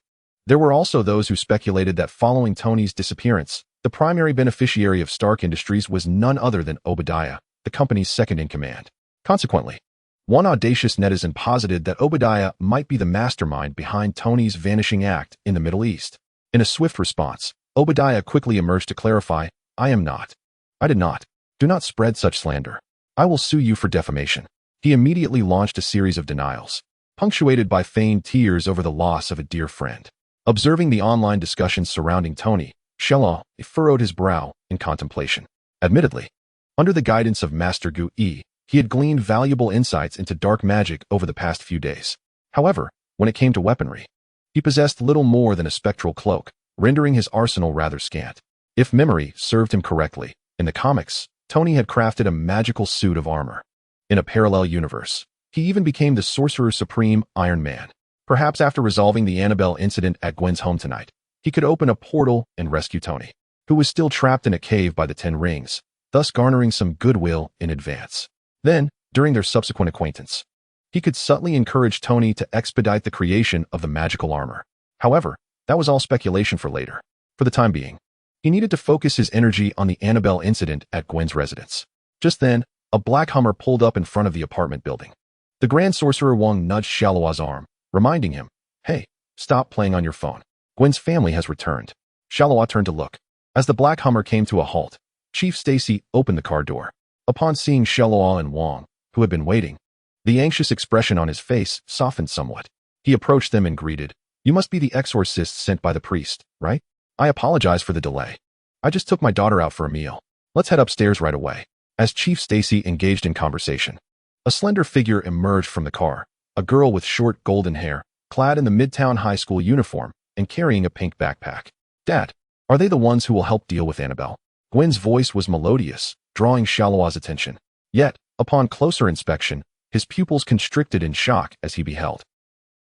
There were also those who speculated that following Tony's disappearance, the primary beneficiary of Stark Industries was none other than Obadiah, the company's second-in-command. Consequently, One audacious netizen posited that Obadiah might be the mastermind behind Tony's vanishing act in the Middle East. In a swift response, Obadiah quickly emerged to clarify, "I am not. I did not. Do not spread such slander. I will sue you for defamation." He immediately launched a series of denials, punctuated by feigned tears over the loss of a dear friend. Observing the online discussions surrounding Tony, Charlot furrowed his brow in contemplation. Admittedly, under the guidance of Master Gu Yi, he had gleaned valuable insights into dark magic over the past few days. However, when it came to weaponry, he possessed little more than a spectral cloak, rendering his arsenal rather scant. If memory served him correctly, in the comics, Tony had crafted a magical suit of armor. In a parallel universe, he even became the Sorcerer Supreme Iron Man. Perhaps after resolving the Annabelle incident at Gwen's home tonight, he could open a portal and rescue Tony, who was still trapped in a cave by the 10 rings, thus garnering some goodwill in advance. Then, during their subsequent acquaintance, he could subtly encourage Tony to expedite the creation of the magical armor. However, that was all speculation for later. For the time being, he needed to focus his energy on the Annabelle incident at Gwen's residence. Just then, a black Hummer pulled up in front of the apartment building. The Grand Sorcerer Wong nudged Charlot's arm, reminding him, "Hey, stop playing on your phone. Gwen's family has returned." Charlot turned to look. As the black Hummer came to a halt, Chief Stacy opened the car door. Upon seeing Charlot and Wong, who had been waiting, the anxious expression on his face softened somewhat. He approached them and greeted, "You must be the exorcist sent by the priest, right? I apologize for the delay. I just took my daughter out for a meal. Let's head upstairs right away." As Chief Stacy engaged in conversation, a slender figure emerged from the car, a girl with short golden hair, clad in the Midtown High School uniform and carrying a pink backpack. "Dad, are they the ones who will help deal with Annabelle?" Gwen's voice was melodious, drawing Charlot's attention. Yet, upon closer inspection, his pupils constricted in shock as he beheld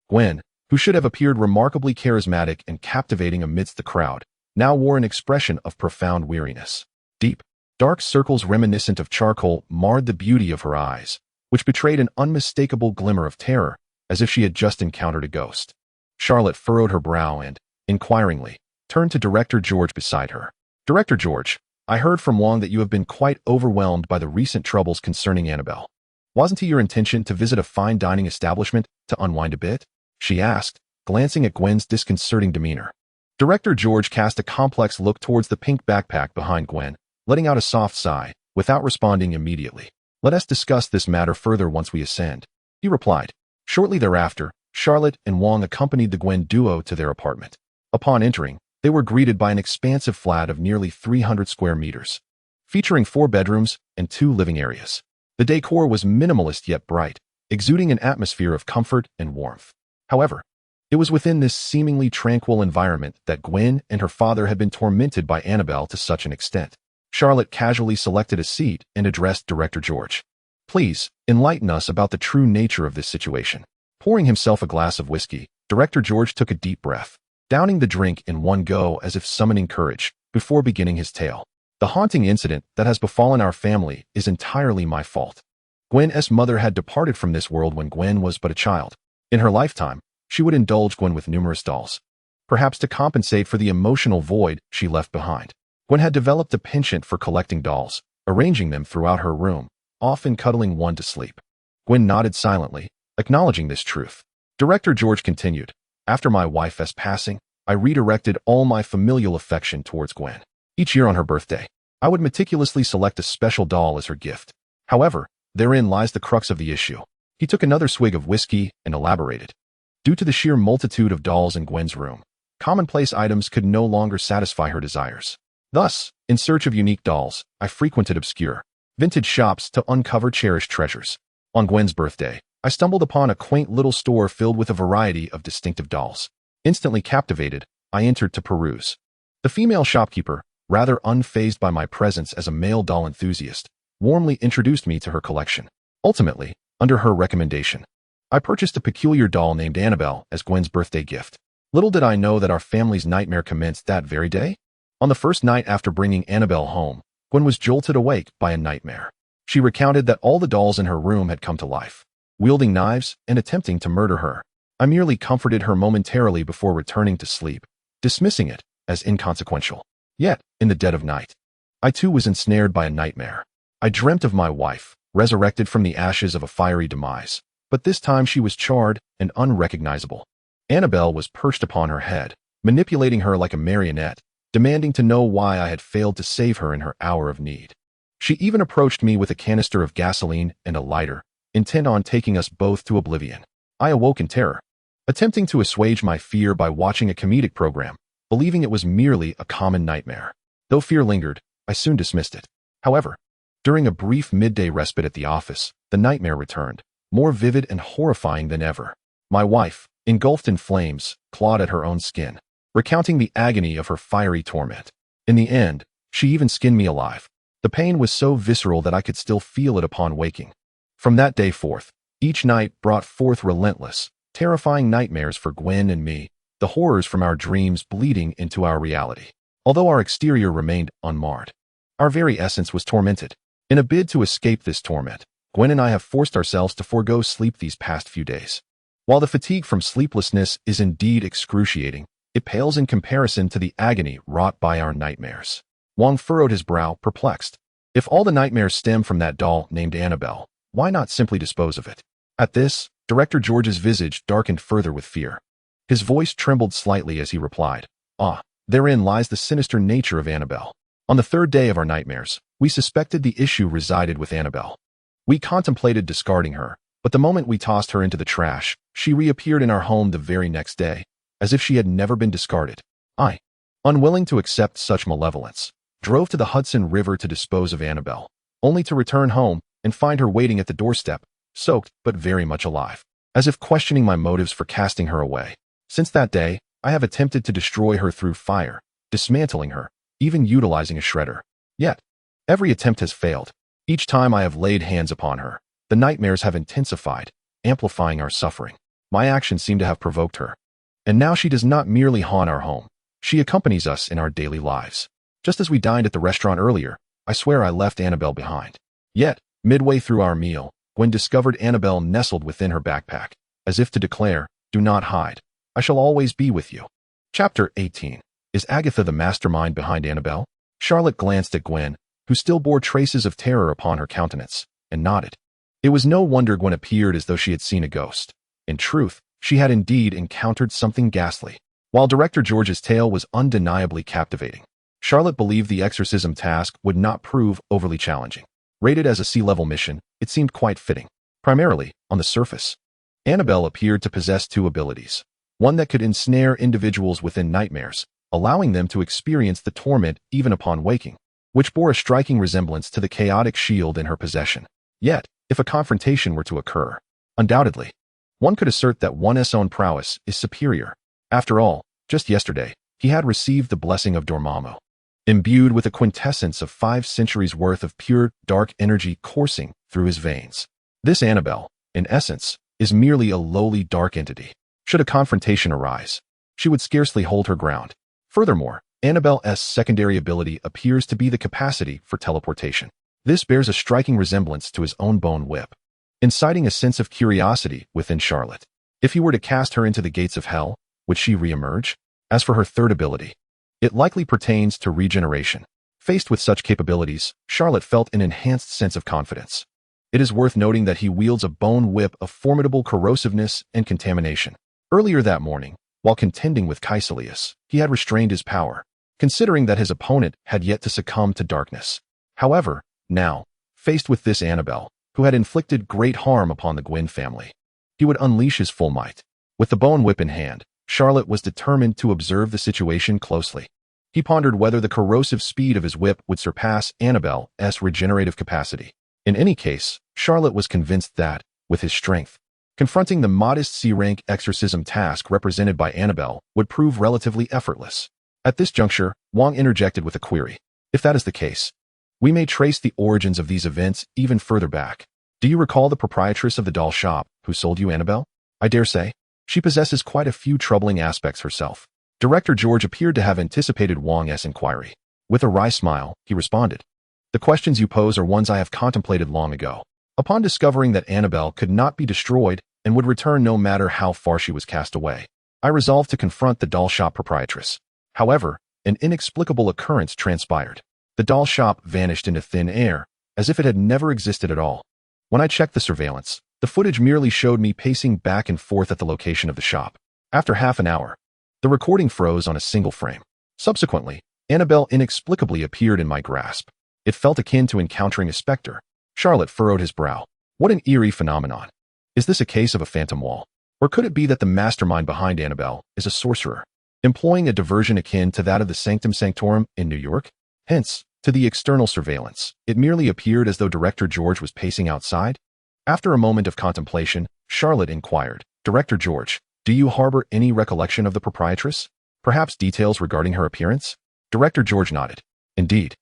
Gwen, who should have appeared remarkably charismatic and captivating amidst the crowd, now wore an expression of profound weariness. Deep, dark circles reminiscent of charcoal marred the beauty of her eyes, which betrayed an unmistakable glimmer of terror, as if she had just encountered a ghost. Charlotte furrowed her brow and, inquiringly, turned to Director George beside her. "Director George, I heard from Wong that you have been quite overwhelmed by the recent troubles concerning Annabelle. Wasn't it your intention to visit a fine dining establishment to unwind a bit?" she asked, glancing at Gwen's disconcerting demeanor. Director George cast a complex look towards the pink backpack behind Gwen, letting out a soft sigh, without responding immediately. "Let us discuss this matter further once we ascend," he replied. Shortly thereafter, Charlotte and Wong accompanied the Gwen duo to their apartment. Upon entering, they were greeted by an expansive flat of nearly 300 square meters, featuring 4 bedrooms and 2 living areas. The decor was minimalist yet bright, exuding an atmosphere of comfort and warmth. However, it was within this seemingly tranquil environment that Gwen and her father had been tormented by Annabelle to such an extent. Charlotte casually selected a seat and addressed Director George. "Please, enlighten us about the true nature of this situation." Pouring himself a glass of whiskey, Director George took a deep breath, downing the drink in one go as if summoning courage, before beginning his tale. "The haunting incident that has befallen our family is entirely my fault. Gwen's mother had departed from this world when Gwen was but a child. In her lifetime, she would indulge Gwen with numerous dolls, perhaps to compensate for the emotional void she left behind. Gwen had developed a penchant for collecting dolls, arranging them throughout her room, often cuddling one to sleep." Gwen nodded silently, acknowledging this truth. Director George continued, "After my wife's passing, I redirected all my familial affection towards Gwen. Each year on her birthday, I would meticulously select a special doll as her gift. However, therein lies the crux of the issue." He took another swig of whiskey and elaborated. "Due to the sheer multitude of dolls in Gwen's room, commonplace items could no longer satisfy her desires. Thus, in search of unique dolls, I frequented obscure, vintage shops to uncover cherished treasures. On Gwen's birthday, I stumbled upon a quaint little store filled with a variety of distinctive dolls. Instantly captivated, I entered to peruse. The female shopkeeper, rather unfazed by my presence as a male doll enthusiast, warmly introduced me to her collection. Ultimately, under her recommendation, I purchased a peculiar doll named Annabelle as Gwen's birthday gift. Little did I know that our family's nightmare commenced that very day. On the first night after bringing Annabelle home, Gwen was jolted awake by a nightmare. She recounted that all the dolls in her room had come to life, wielding knives and attempting to murder her. I merely comforted her momentarily before returning to sleep, dismissing it as inconsequential. Yet, in the dead of night, I too was ensnared by a nightmare. I dreamt of my wife, resurrected from the ashes of a fiery demise. But this time she was charred and unrecognizable. Annabelle was perched upon her head, manipulating her like a marionette, demanding to know why I had failed to save her in her hour of need. She even approached me with a canister of gasoline and a lighter, intent on taking us both to oblivion. I awoke in terror, attempting to assuage my fear by watching a comedic program, believing it was merely a common nightmare. Though fear lingered, I soon dismissed it. However, during a brief midday respite at the office, the nightmare returned, more vivid and horrifying than ever. My wife, engulfed in flames, clawed at her own skin, recounting the agony of her fiery torment. In the end, she even skinned me alive. The pain was so visceral that I could still feel it upon waking. From that day forth, each night brought forth relentless, terrifying nightmares for Gwen and me, the horrors from our dreams bleeding into our reality. Although our exterior remained unmarred, our very essence was tormented. In a bid to escape this torment, Gwen and I have forced ourselves to forego sleep these past few days. While the fatigue from sleeplessness is indeed excruciating, it pales in comparison to the agony wrought by our nightmares. Wong furrowed his brow, perplexed. If all the nightmares stem from that doll named Annabelle, why not simply dispose of it? At this, Director George's visage darkened further with fear. His voice trembled slightly as he replied, therein lies the sinister nature of Annabelle. On the third day of our nightmares, we suspected the issue resided with Annabelle. We contemplated discarding her, but the moment we tossed her into the trash, she reappeared in our home the very next day, as if she had never been discarded. I, unwilling to accept such malevolence, drove to the Hudson River to dispose of Annabelle, only to return home and find her waiting at the doorstep, soaked but very much alive, as if questioning my motives for casting her away. Since that day, I have attempted to destroy her through fire, dismantling her, even utilizing a shredder. Yet, every attempt has failed. Each time I have laid hands upon her, the nightmares have intensified, amplifying our suffering. My actions seem to have provoked her. And now she does not merely haunt our home. She accompanies us in our daily lives. Just as we dined at the restaurant earlier, I swear I left Annabelle behind. Yet, midway through our meal, Gwen discovered Annabelle nestled within her backpack, as if to declare, "Do not hide. I shall always be with you." Chapter 18. Is Agatha the mastermind behind Annabelle? Charlotte glanced at Gwen, who still bore traces of terror upon her countenance, and nodded. It was no wonder Gwen appeared as though she had seen a ghost. In truth, she had indeed encountered something ghastly. While Director George's tale was undeniably captivating, Charlotte believed the exorcism task would not prove overly challenging. Rated as a C-level mission, it seemed quite fitting. Primarily, on the surface, Annabelle appeared to possess two abilities. One that could ensnare individuals within nightmares, allowing them to experience the torment even upon waking, which bore a striking resemblance to the chaotic shield in her possession. Yet, if a confrontation were to occur, undoubtedly, one could assert that one's own prowess is superior. After all, just yesterday, he had received the blessing of Dormammu, imbued with a quintessence of 5 centuries worth of pure, dark energy coursing through his veins. This Annabelle, in essence, is merely a lowly dark entity. Should a confrontation arise, she would scarcely hold her ground. Furthermore, Annabelle's secondary ability appears to be the capacity for teleportation. This bears a striking resemblance to his own bone whip, inciting a sense of curiosity within Charlotte. If he were to cast her into the gates of hell, would she reemerge? As for her third ability, it likely pertains to regeneration. Faced with such capabilities, Charlotte felt an enhanced sense of confidence. It is worth noting that he wields a bone whip of formidable corrosiveness and contamination. Earlier that morning, while contending with Caecilius, he had restrained his power, considering that his opponent had yet to succumb to darkness. However, now, faced with this Annabelle, who had inflicted great harm upon the Gwen family, he would unleash his full might. With the bone whip in hand, Charlotte was determined to observe the situation closely. He pondered whether the corrosive speed of his whip would surpass Annabelle's regenerative capacity. In any case, Charlotte was convinced that, with his strength, confronting the modest C-rank exorcism task represented by Annabelle would prove relatively effortless. At this juncture, Wong interjected with a query. If that is the case, we may trace the origins of these events even further back. Do you recall the proprietress of the doll shop who sold you Annabelle? I dare say. She possesses quite a few troubling aspects herself. Director George appeared to have anticipated Wong's inquiry. With a wry smile, he responded. The questions you pose are ones I have contemplated long ago. Upon discovering that Annabelle could not be destroyed and would return no matter how far she was cast away, I resolved to confront the doll shop proprietress. However, an inexplicable occurrence transpired. The doll shop vanished into thin air, as if it had never existed at all. When I checked the surveillance, the footage merely showed me pacing back and forth at the location of the shop. After half an hour, the recording froze on a single frame. Subsequently, Annabelle inexplicably appeared in my grasp. It felt akin to encountering a specter. Charlot furrowed his brow. What an eerie phenomenon. Is this a case of a phantom wall? Or could it be that the mastermind behind Annabelle is a sorcerer, employing a diversion akin to that of the Sanctum Sanctorum in New York? Hence, to the external surveillance, it merely appeared as though Director George was pacing outside. After a moment of contemplation, Charlotte inquired, Director George, do you harbor any recollection of the proprietress? Perhaps details regarding her appearance? Director George nodded. Indeed.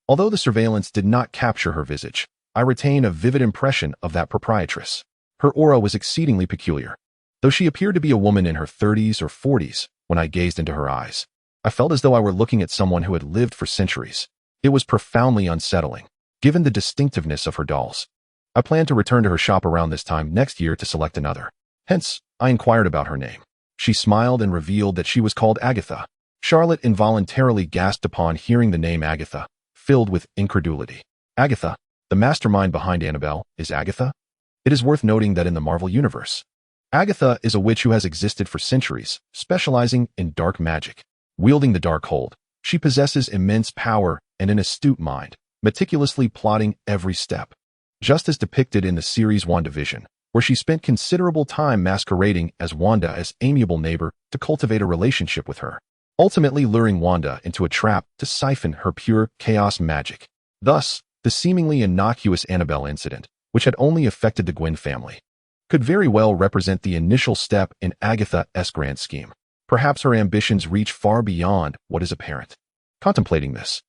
Although the surveillance did not capture her visage, I retain a vivid impression of that proprietress. Her aura was exceedingly peculiar. Though she appeared to be a woman in her 30s or 40s, when I gazed into her eyes, I felt as though I were looking at someone who had lived for centuries. It was profoundly unsettling, given the distinctiveness of her dolls. I planned to return to her shop around this time next year to select another. Hence, I inquired about her name. She smiled and revealed that she was called Agatha. Charlotte involuntarily gasped upon hearing the name Agatha, filled with incredulity. Agatha, the mastermind behind Annabelle, is Agatha? It is worth noting that in the Marvel Universe, Agatha is a witch who has existed for centuries, specializing in dark magic. Wielding the Darkhold, she possesses immense power and an astute mind, meticulously plotting every step. Just as depicted in the series WandaVision, where she spent considerable time masquerading as Wanda's amiable neighbor to cultivate a relationship with her, ultimately luring Wanda into a trap to siphon her pure chaos magic. Thus, the seemingly innocuous Annabelle incident, which had only affected the Gwen family, could very well represent the initial step in Agatha's grand scheme. Perhaps her ambitions reach far beyond what is apparent. Contemplating this,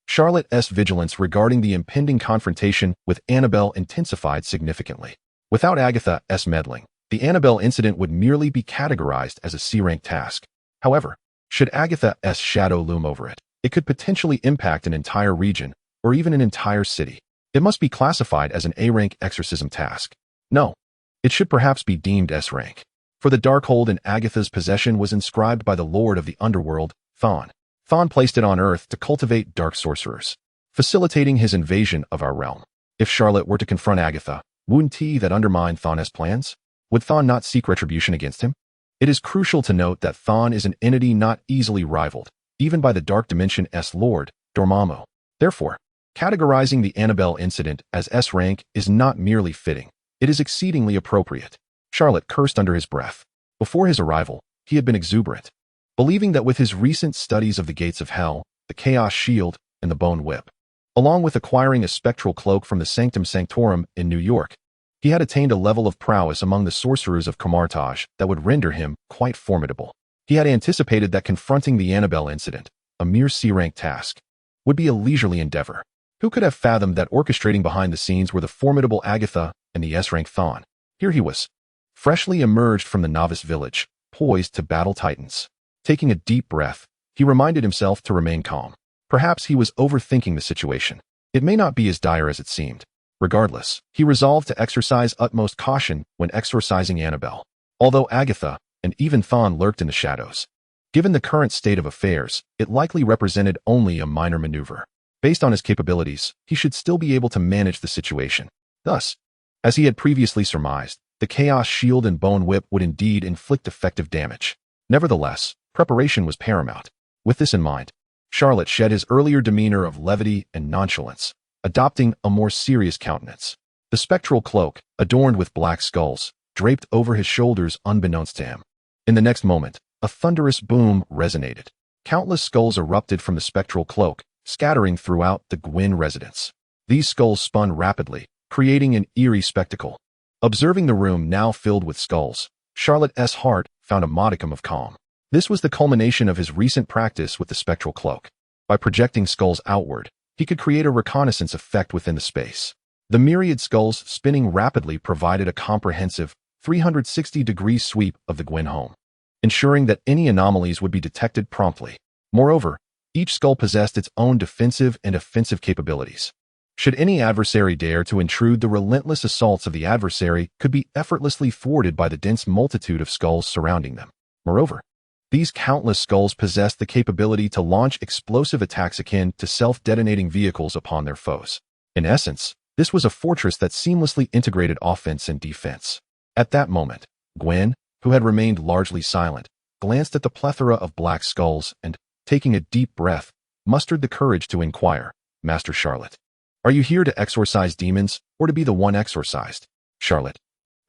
Charlotte's vigilance regarding the impending confrontation with Annabelle intensified significantly. Without Agatha's meddling, the Annabelle incident would merely be categorized as a C-rank task. However, should Agatha's shadow loom over it, it could potentially impact an entire region or even an entire city. It must be classified as an A-rank exorcism task. No, it should perhaps be deemed S-rank. For the Darkhold in Agatha's possession was inscribed by the Lord of the Underworld, Chthon. Chthon placed it on Earth to cultivate dark sorcerers, facilitating his invasion of our realm. If Charlotte were to confront Agatha, wouldn't that undermine Chthon's plans? Would Chthon not seek retribution against him? It is crucial to note that Chthon is an entity not easily rivaled, even by the Dark Dimension's Lord, Dormammu. Therefore, categorizing the Annabelle incident as S-rank is not merely fitting, it is exceedingly appropriate. Charlotte cursed under his breath. Before his arrival, he had been exuberant, believing that with his recent studies of the gates of hell, the Chaos Shield, and the Bone Whip, along with acquiring a spectral cloak from the Sanctum Sanctorum in New York, he had attained a level of prowess among the sorcerers of Kamar-Taj that would render him quite formidable. He had anticipated that confronting the Annabelle incident, a mere C-rank task, would be a leisurely endeavor. Who could have fathomed that orchestrating behind the scenes were the formidable Agatha and the S-rank Chthon? Here he was, freshly emerged from the novice village, poised to battle titans. Taking a deep breath, he reminded himself to remain calm. Perhaps he was overthinking the situation. It may not be as dire as it seemed. Regardless, he resolved to exercise utmost caution when exorcising Annabelle. Although Agatha and even Chthon lurked in the shadows, given the current state of affairs, it likely represented only a minor maneuver. Based on his capabilities, he should still be able to manage the situation. Thus, as he had previously surmised, the Chaos Shield and Bone Whip would indeed inflict effective damage. Nevertheless, preparation was paramount. With this in mind, Charlotte shed his earlier demeanor of levity and nonchalance, adopting a more serious countenance. The spectral cloak, adorned with black skulls, draped over his shoulders unbeknownst to him. In the next moment, a thunderous boom resonated. Countless skulls erupted from the spectral cloak, scattering throughout the Gwen residence. These skulls spun rapidly, creating an eerie spectacle. Observing the room now filled with skulls, Charlotte's heart found a modicum of calm. This was the culmination of his recent practice with the spectral cloak. By projecting skulls outward, he could create a reconnaissance effect within the space. The myriad skulls spinning rapidly provided a comprehensive 360-degree sweep of the Gwen home, ensuring that any anomalies would be detected promptly. Moreover, each skull possessed its own defensive and offensive capabilities. Should any adversary dare to intrude, the relentless assaults of the adversary could be effortlessly thwarted by the dense multitude of skulls surrounding them. Moreover, these countless skulls possessed the capability to launch explosive attacks akin to self-detonating vehicles upon their foes. In essence, This was a fortress that seamlessly integrated offense and defense. At that moment, Gwen, who had remained largely silent, glanced at the plethora of black skulls and, taking a deep breath, mustered the courage to inquire, "Master Charlot, are you here to exorcise demons or to be the one exorcised?" "Charlot."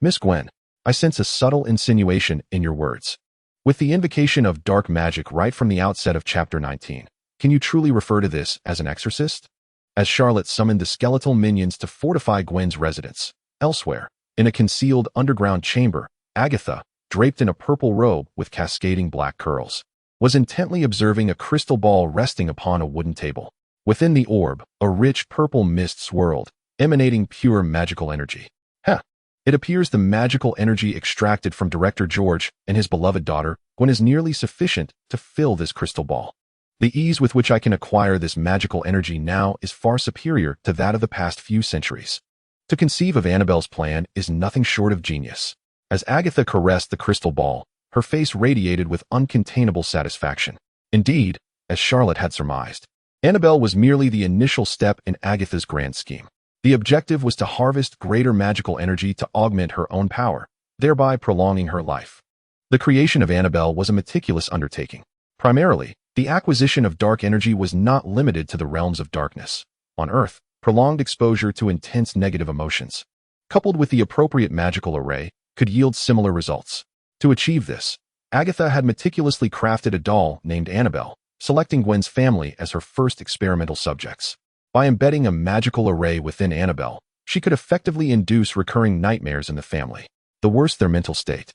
"Miss Gwen, I sense a subtle insinuation in your words. With the invocation of dark magic right from the outset of Chapter 19, can you truly refer to this as an exorcist?" As Charlot summoned the skeletal minions to fortify Gwen's residence, elsewhere, in a concealed underground chamber, Agatha, draped in a purple robe with cascading black curls, was intently observing a crystal ball resting upon a wooden table. Within the orb, a rich purple mist swirled, emanating pure magical energy. It appears the magical energy extracted from Director George and his beloved daughter, Gwen, is nearly sufficient to fill this crystal ball. The ease with which I can acquire this magical energy now is far superior to that of the past few centuries. To conceive of Annabelle's plan is nothing short of genius. As Agatha caressed the crystal ball, her face radiated with uncontainable satisfaction. Indeed, as Charlot had surmised, Annabelle was merely the initial step in Agatha's grand scheme. The objective was to harvest greater magical energy to augment her own power, thereby prolonging her life. The creation of Annabelle was a meticulous undertaking. Primarily, the acquisition of dark energy was not limited to the realms of darkness. On Earth, prolonged exposure to intense negative emotions, coupled with the appropriate magical array, could yield similar results. To achieve this, Agatha had meticulously crafted a doll named Annabelle, selecting Gwen's family as her first experimental subjects. By embedding a magical array within Annabelle, she could effectively induce recurring nightmares in the family. The worse their mental state,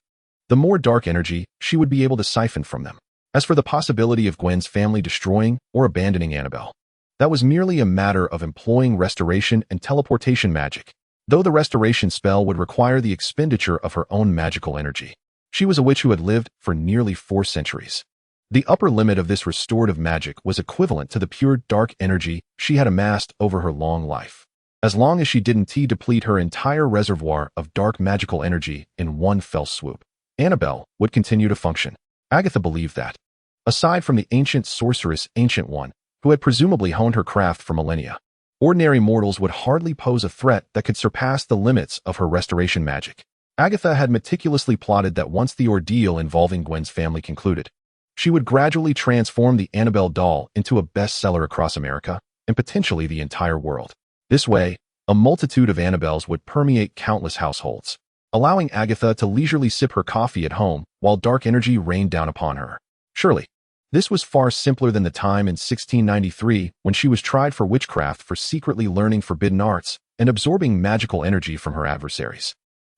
the more dark energy she would be able to siphon from them. As for the possibility of Gwen's family destroying or abandoning Annabelle, that was merely a matter of employing restoration and teleportation magic. Though the restoration spell would require the expenditure of her own magical energy, she was a witch who had lived for nearly 4 centuries. The upper limit of this restorative magic was equivalent to the pure dark energy she had amassed over her long life. As long as she didn't deplete her entire reservoir of dark magical energy in one fell swoop, Annabelle would continue to function. Agatha believed that, aside from the ancient sorceress Ancient One, who had presumably honed her craft for millennia, ordinary mortals would hardly pose a threat that could surpass the limits of her restoration magic. Agatha had meticulously plotted that once the ordeal involving Gwen's family concluded, she would gradually transform the Annabelle doll into a bestseller across America and potentially the entire world. This way, a multitude of Annabelles would permeate countless households, allowing Agatha to leisurely sip her coffee at home while dark energy rained down upon her. Surely, this was far simpler than the time in 1693 when she was tried for witchcraft for secretly learning forbidden arts and absorbing magical energy from her adversaries.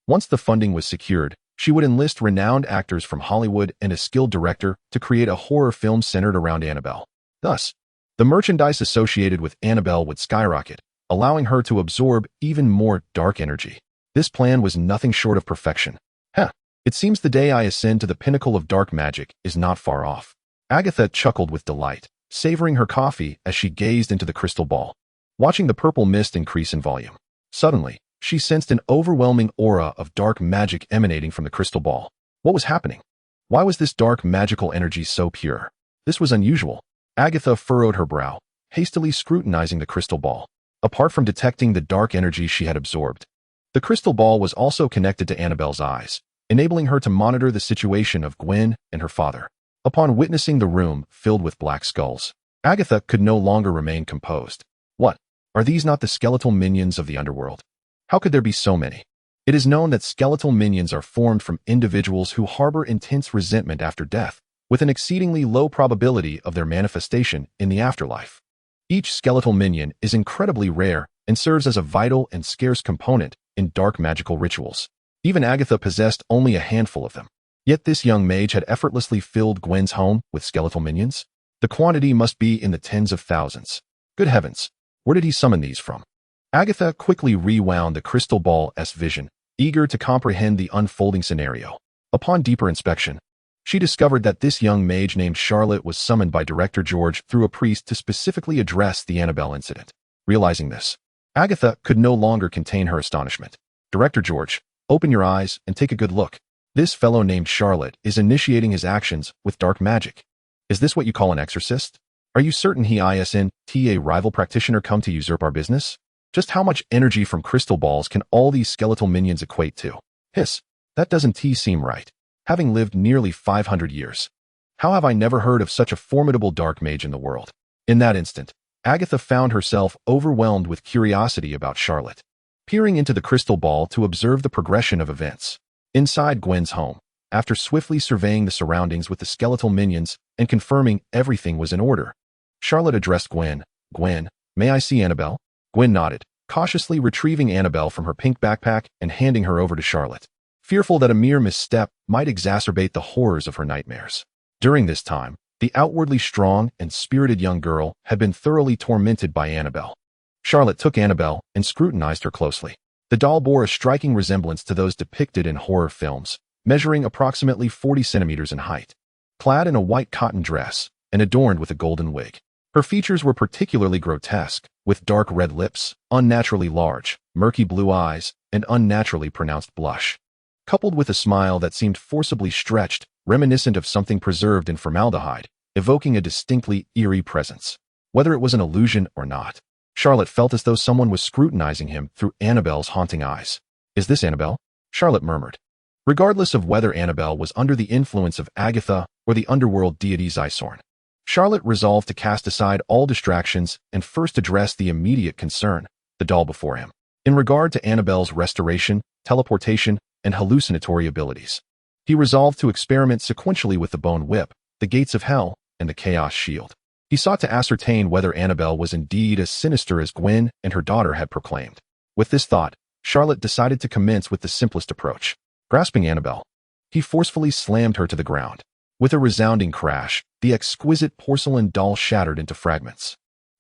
Once the funding was secured, she would enlist renowned actors from Hollywood and a skilled director to create a horror film centered around Annabelle. Thus, the merchandise associated with Annabelle would skyrocket, allowing her to absorb even more dark energy. This plan was nothing short of perfection. It seems the day I ascend to the pinnacle of dark magic is not far off. Agatha chuckled with delight, savoring her coffee as she gazed into the crystal ball, watching the purple mist increase in volume. Suddenly, she sensed an overwhelming aura of dark magic emanating from the crystal ball. What was happening? Why was this dark magical energy so pure? This was unusual. Agatha furrowed her brow, hastily scrutinizing the crystal ball. Apart from detecting the dark energy she had absorbed, the crystal ball was also connected to Annabelle's eyes, enabling her to monitor the situation of Gwen and her father. Upon witnessing the room filled with black skulls, Agatha could no longer remain composed. What? Are these not the skeletal minions of the underworld? How could there be so many? It is known that skeletal minions are formed from individuals who harbor intense resentment after death, with an exceedingly low probability of their manifestation in the afterlife. Each skeletal minion is incredibly rare and serves as a vital and scarce component in dark magical rituals. Even Agatha possessed only a handful of them. Yet this young mage had effortlessly filled Gwen's home with skeletal minions. The quantity must be in the tens of thousands. Good heavens, where did he summon these from? Agatha quickly rewound the crystal ball's vision, eager to comprehend the unfolding scenario. Upon deeper inspection, she discovered that this young mage named Charlot was summoned by Director George through a priest to specifically address the Annabelle incident. Realizing this, Agatha could no longer contain her astonishment. "Director George, open your eyes and take a good look. This fellow named Charlot is initiating his actions with dark magic. Is this what you call an exorcist? Are you certain he isn't a rival practitioner come to usurp our business?" Just how much energy from crystal balls can all these skeletal minions equate to? Hiss. That doesn't seem right. Having lived nearly 500 years. How have I never heard of such a formidable dark mage in the world? In that instant, Agatha found herself overwhelmed with curiosity about Charlot, peering into the crystal ball to observe the progression of events. Inside Gwen's home, after swiftly surveying the surroundings with the skeletal minions and confirming everything was in order, Charlot addressed Gwen. Gwen, may I see Annabelle? Gwen nodded, cautiously retrieving Annabelle from her pink backpack and handing her over to Charlot, fearful that a mere misstep might exacerbate the horrors of her nightmares. During this time, the outwardly strong and spirited young girl had been thoroughly tormented by Annabelle. Charlot took Annabelle and scrutinized her closely. The doll bore a striking resemblance to those depicted in horror films, measuring approximately 40 centimeters in height, clad in a white cotton dress and adorned with a golden wig. Her features were particularly grotesque, with dark red lips, unnaturally large, murky blue eyes, and unnaturally pronounced blush, coupled with a smile that seemed forcibly stretched, reminiscent of something preserved in formaldehyde, evoking a distinctly eerie presence. Whether it was an illusion or not, Charlot felt as though someone was scrutinizing him through Annabelle's haunting eyes. Is this Annabelle? Charlot murmured. Regardless of whether Annabelle was under the influence of Agatha or the underworld deity Zysorn, Charlot resolved to cast aside all distractions and first address the immediate concern, the doll before him, in regard to Annabelle's restoration, teleportation, and hallucinatory abilities. He resolved to experiment sequentially with the bone whip, the gates of hell, and the chaos shield. He sought to ascertain whether Annabelle was indeed as sinister as Gwen and her daughter had proclaimed. With this thought, Charlot decided to commence with the simplest approach. Grasping Annabelle, he forcefully slammed her to the ground. With a resounding crash, the exquisite porcelain doll shattered into fragments.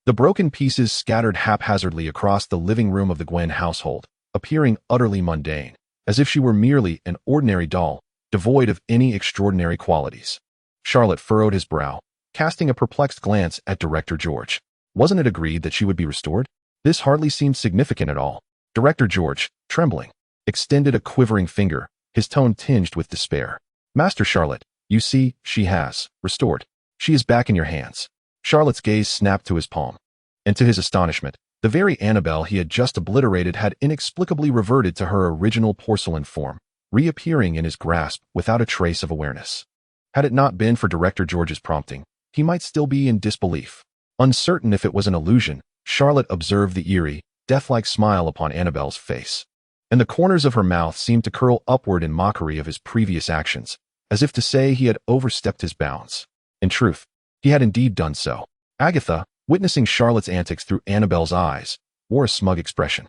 The broken pieces scattered haphazardly across the living room of the Gwen household, appearing utterly mundane, as if she were merely an ordinary doll, devoid of any extraordinary qualities. Charlot furrowed his brow, casting a perplexed glance at Director George. Wasn't it agreed that she would be restored? This hardly seemed significant at all. Director George, trembling, extended a quivering finger, his tone tinged with despair. Master Charlot, you see, she has restored. She is back in your hands. Charlot's gaze snapped to his palm. And to his astonishment, the very Annabelle he had just obliterated had inexplicably reverted to her original porcelain form, reappearing in his grasp without a trace of awareness. Had it not been for Director George's prompting, he might still be in disbelief. Uncertain if it was an illusion, Charlot observed the eerie, death-like smile upon Annabelle's face, and the corners of her mouth seemed to curl upward in mockery of his previous actions, as if to say he had overstepped his bounds. In truth, he had indeed done so. Agatha, witnessing Charlot's antics through Annabelle's eyes, wore a smug expression.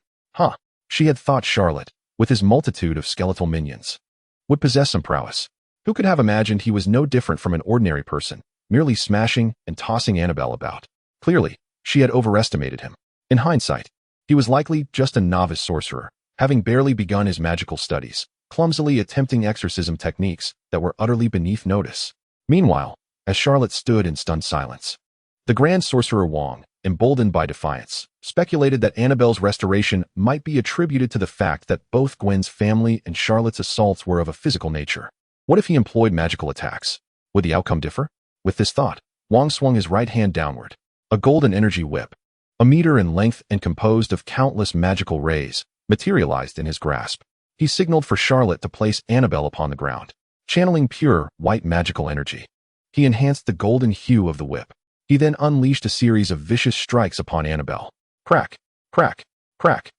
She had thought Charlot, with his multitude of skeletal minions, would possess some prowess. Who could have imagined he was no different from an ordinary person, merely smashing and tossing Annabelle about? Clearly, she had overestimated him. In hindsight, he was likely just a novice sorcerer, having barely begun his magical studies, clumsily attempting exorcism techniques that were utterly beneath notice. Meanwhile, as Charlot stood in stunned silence, the Grand Sorcerer Wong, emboldened by defiance, speculated that Annabelle's restoration might be attributed to the fact that both Gwen's family and Charlot's assaults were of a physical nature. What if he employed magical attacks? Would the outcome differ? With this thought, Wong swung his right hand downward. A golden energy whip, a meter in length and composed of countless magical rays, materialized in his grasp. He signaled for Charlot to place Annabelle upon the ground. Channeling pure, white magical energy, he enhanced the golden hue of the whip. He then unleashed a series of vicious strikes upon Annabelle. Crack, crack, crack.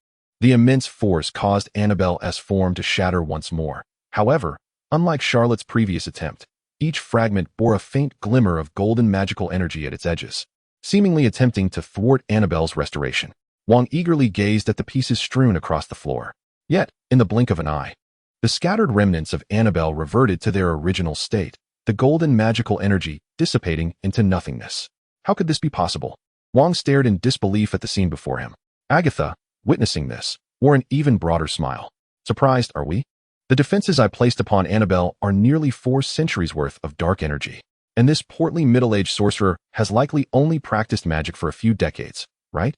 The immense force caused Annabelle's form to shatter once more. However, unlike Charlot's previous attempt, each fragment bore a faint glimmer of golden magical energy at its edges, seemingly attempting to thwart Annabelle's restoration. Wong eagerly gazed at the pieces strewn across the floor. Yet, in the blink of an eye, the scattered remnants of Annabelle reverted to their original state, the golden magical energy dissipating into nothingness. How could this be possible? Wong stared in disbelief at the scene before him. Agatha, witnessing this, wore an even broader smile. Surprised, are we? The defenses I placed upon Annabelle are nearly 4 centuries worth of dark energy, and this portly middle-aged sorcerer has likely only practiced magic for a few decades, right?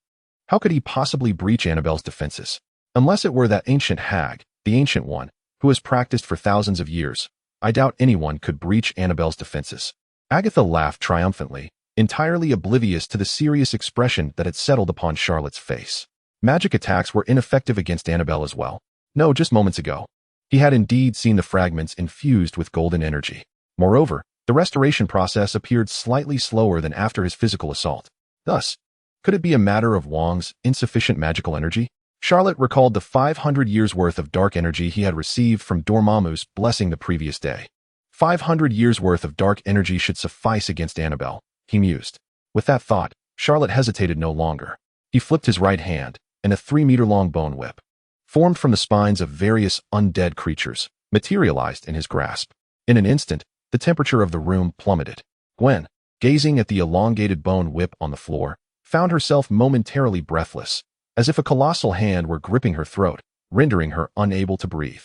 How could he possibly breach Annabelle's defenses? Unless it were that ancient hag, the Ancient One, who has practiced for thousands of years, I doubt anyone could breach Annabelle's defenses. Agatha laughed triumphantly, entirely oblivious to the serious expression that had settled upon Charlot's face. Magic attacks were ineffective against Annabelle as well. No, just moments ago. He had indeed seen the fragments infused with golden energy. Moreover, the restoration process appeared slightly slower than after his physical assault. Thus, could it be a matter of Wong's insufficient magical energy? Charlotte recalled the 500 years' worth of dark energy he had received from Dormammu's blessing the previous day. 500 years' worth of dark energy should suffice against Annabelle, he mused. With that thought, Charlotte hesitated no longer. He flipped his right hand, and a 3-meter-long bone whip, formed from the spines of various undead creatures, materialized in his grasp. In an instant, the temperature of the room plummeted. Gwen, gazing at the elongated bone whip on the floor, found herself momentarily breathless, as if a colossal hand were gripping her throat, rendering her unable to breathe.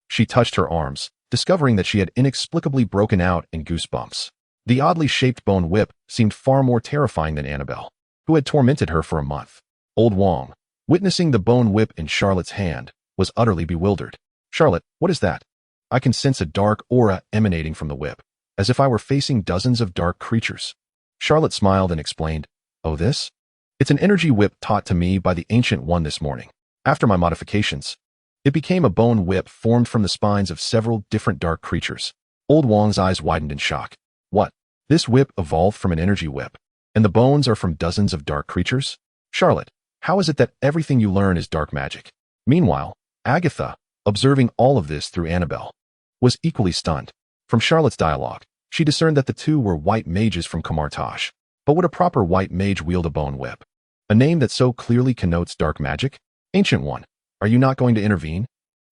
She touched her arms, discovering that she had inexplicably broken out in goosebumps. The oddly shaped bone whip seemed far more terrifying than Annabelle, who had tormented her for a month. Old Wong, witnessing the bone whip in Charlotte's hand, was utterly bewildered. "Charlotte, what is that? I can sense a dark aura emanating from the whip, as if I were facing dozens of dark creatures." Charlotte smiled and explained, "Oh, this? It's an energy whip taught to me by the Ancient One this morning. After my modifications, it became a bone whip formed from the spines of several different dark creatures." Old Wong's eyes widened in shock. "What? This whip evolved from an energy whip, and the bones are from dozens of dark creatures? Charlotte, how is it that everything you learn is dark magic?" Meanwhile, Agatha, observing all of this through Annabelle, was equally stunned. From Charlotte's dialogue, she discerned that the two were white mages from Kamar-Taj. But would a proper white mage wield a bone whip? A name that so clearly connotes dark magic? "Ancient One, are you not going to intervene?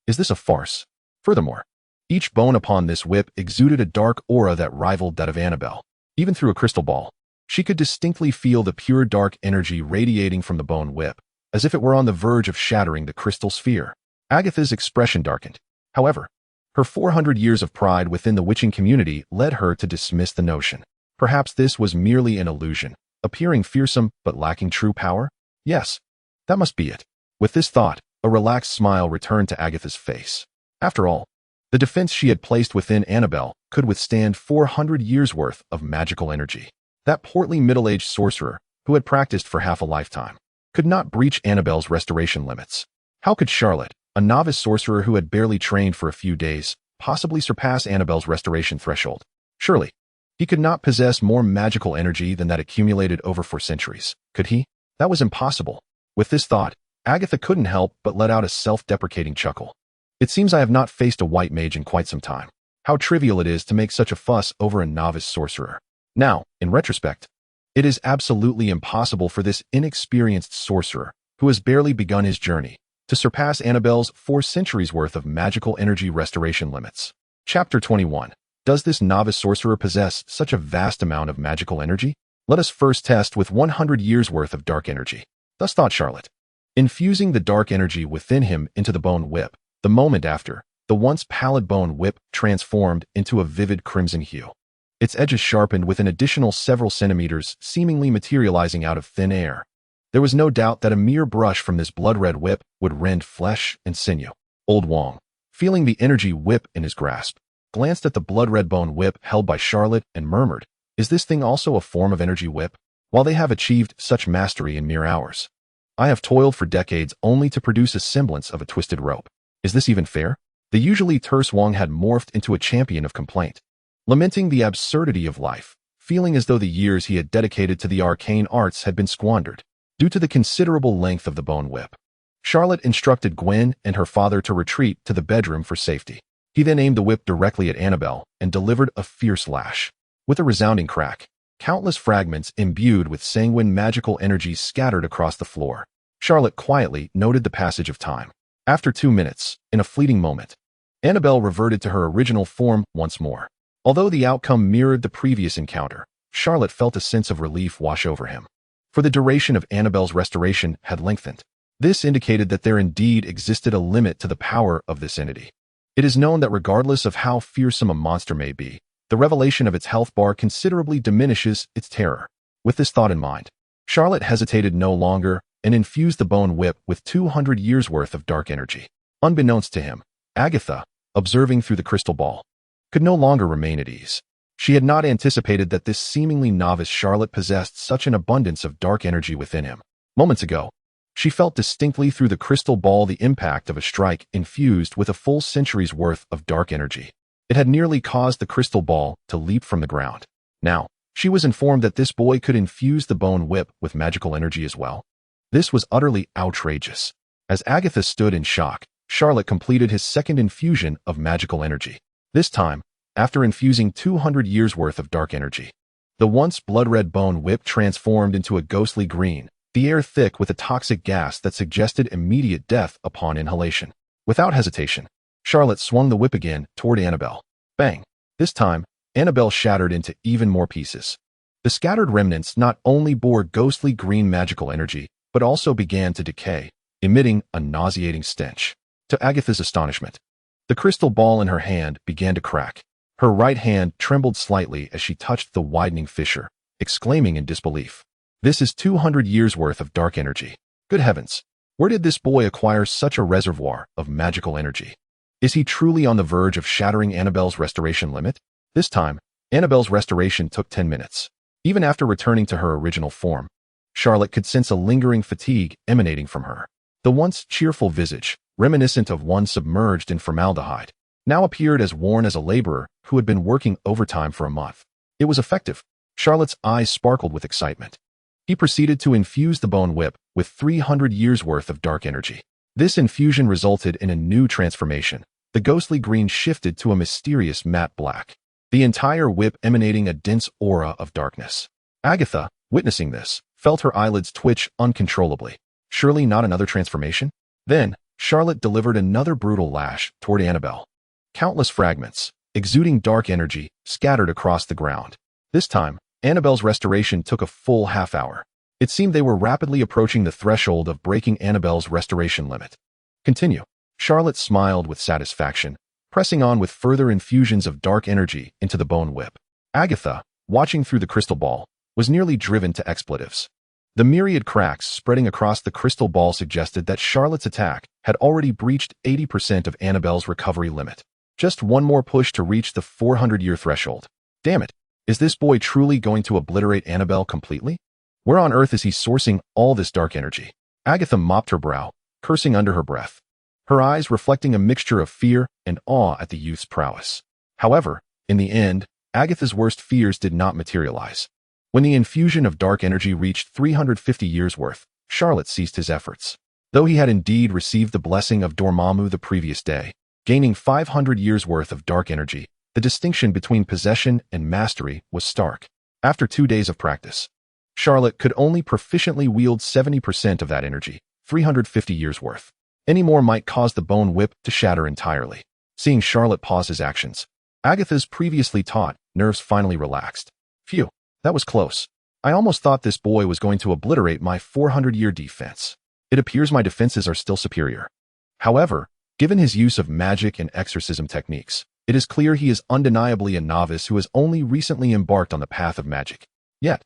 Is this a farce?" Furthermore, each bone upon this whip exuded a dark aura that rivaled that of Annabelle. Even through a crystal ball, she could distinctly feel the pure dark energy radiating from the bone whip, as if it were on the verge of shattering the crystal sphere. Agatha's expression darkened. However, her 400 years of pride within the witching community led her to dismiss the notion. Perhaps this was merely an illusion, appearing fearsome but lacking true power? Yes, that must be it. With this thought, a relaxed smile returned to Agatha's face. After all, the defense she had placed within Annabelle could withstand 400 years' worth of magical energy. That portly middle-aged sorcerer, who had practiced for half a lifetime, could not breach Annabelle's restoration limits. How could Charlotte, a novice sorcerer who had barely trained for a few days, possibly surpass Annabelle's restoration threshold? Surely, he could not possess more magical energy than that accumulated over 4 centuries, could he? That was impossible. With this thought, Agatha couldn't help but let out a self-deprecating chuckle. It seems I have not faced a white mage in quite some time. How trivial it is to make such a fuss over a novice sorcerer. Now, in retrospect, it is absolutely impossible for this inexperienced sorcerer, who has barely begun his journey, to surpass Annabelle's 4 centuries worth of magical energy restoration limits. Chapter 21. Does this novice sorcerer possess such a vast amount of magical energy? Let us first test with 100 years worth of dark energy. Thus thought Charlotte. Infusing the dark energy within him into the bone whip, the moment after, the once pallid bone whip transformed into a vivid crimson hue. Its edges sharpened with an additional several centimeters, seemingly materializing out of thin air. There was no doubt that a mere brush from this blood-red whip would rend flesh and sinew. Old Wong, feeling the energy whip in his grasp, glanced at the blood-red bone whip held by Charlotte and murmured, "Is this thing also a form of energy whip? While they have achieved such mastery in mere hours, I have toiled for decades only to produce a semblance of a twisted rope. Is this even fair?" The usually terse Wong had morphed into a champion of complaint, lamenting the absurdity of life, feeling as though the years he had dedicated to the arcane arts had been squandered, due to the considerable length of the bone whip. Charlotte instructed Gwen and her father to retreat to the bedroom for safety. He then aimed the whip directly at Annabelle and delivered a fierce lash. With a resounding crack, countless fragments imbued with sanguine magical energy scattered across the floor. Charlotte quietly noted the passage of time. After 2 minutes, in a fleeting moment, Annabelle reverted to her original form once more. Although the outcome mirrored the previous encounter, Charlotte felt a sense of relief wash over him. For the duration of Annabelle's restoration had lengthened. This indicated that there indeed existed a limit to the power of this entity. It is known that regardless of how fearsome a monster may be, the revelation of its health bar considerably diminishes its terror. With this thought in mind, Charlotte hesitated no longer and infused the bone whip with 200 years' worth of dark energy. Unbeknownst to him, Agatha, observing through the crystal ball, could no longer remain at ease. She had not anticipated that this seemingly novice Charlotte possessed such an abundance of dark energy within him. Moments ago, She felt distinctly through the crystal ball the impact of a strike infused with a full century's worth of dark energy. It had nearly caused the crystal ball to leap from the ground. Now, she was informed that this boy could infuse the bone whip with magical energy as well. This was utterly outrageous. As Agatha stood in shock, Charlot completed his second infusion of magical energy. This time, after infusing 200 years' worth of dark energy. The once blood-red bone whip transformed into a ghostly green, the air thick with a toxic gas that suggested immediate death upon inhalation. Without hesitation, Charlot swung the whip again toward Annabelle. Bang! This time, Annabelle shattered into even more pieces. The scattered remnants not only bore ghostly green magical energy, but also began to decay, emitting a nauseating stench. To Agatha's astonishment, the crystal ball in her hand began to crack. Her right hand trembled slightly as she touched the widening fissure, exclaiming in disbelief, "This is 200 years' worth of dark energy. Good heavens! Where did this boy acquire such a reservoir of magical energy? Is he truly on the verge of shattering Annabelle's restoration limit?" This time, Annabelle's restoration took 10 minutes. Even after returning to her original form, Charlot could sense a lingering fatigue emanating from her. The once cheerful visage, reminiscent of one submerged in formaldehyde, now appeared as worn as a laborer who had been working overtime for a month. It was effective. Charlot's eyes sparkled with excitement. He proceeded to infuse the bone whip with 300 years' worth of dark energy. This infusion resulted in a new transformation. The ghostly green shifted to a mysterious matte black, the entire whip emanating a dense aura of darkness. Agatha, witnessing this, felt her eyelids twitch uncontrollably. Surely not another transformation? Then, Charlot delivered another brutal lash toward Annabelle. Countless fragments, exuding dark energy, scattered across the ground. This time, Annabelle's restoration took a full half hour. It seemed they were rapidly approaching the threshold of breaking Annabelle's restoration limit. Continue. Charlot smiled with satisfaction, pressing on with further infusions of dark energy into the bone whip. Agatha, watching through the crystal ball, was nearly driven to expletives. The myriad cracks spreading across the crystal ball suggested that Charlot's attack had already breached 80% of Annabelle's recovery limit. Just one more push to reach the 400-year threshold. Damn it, is this boy truly going to obliterate Annabelle completely? Where on earth is he sourcing all this dark energy? Agatha mopped her brow, cursing under her breath, her eyes reflecting a mixture of fear and awe at the youth's prowess. However, in the end, Agatha's worst fears did not materialize. When the infusion of dark energy reached 350 years' worth, Charlot ceased his efforts. Though he had indeed received the blessing of Dormammu the previous day, gaining 500 years' worth of dark energy, the distinction between possession and mastery was stark. After 2 days of practice, Charlot could only proficiently wield 70% of that energy, 350 years' worth. Any more might cause the bone whip to shatter entirely. Seeing Charlot pause his actions, Agatha's previously taut nerves finally relaxed. Phew. That was close. I almost thought this boy was going to obliterate my 400-year defense. It appears my defenses are still superior. However, given his use of magic and exorcism techniques, it is clear he is undeniably a novice who has only recently embarked on the path of magic. Yet,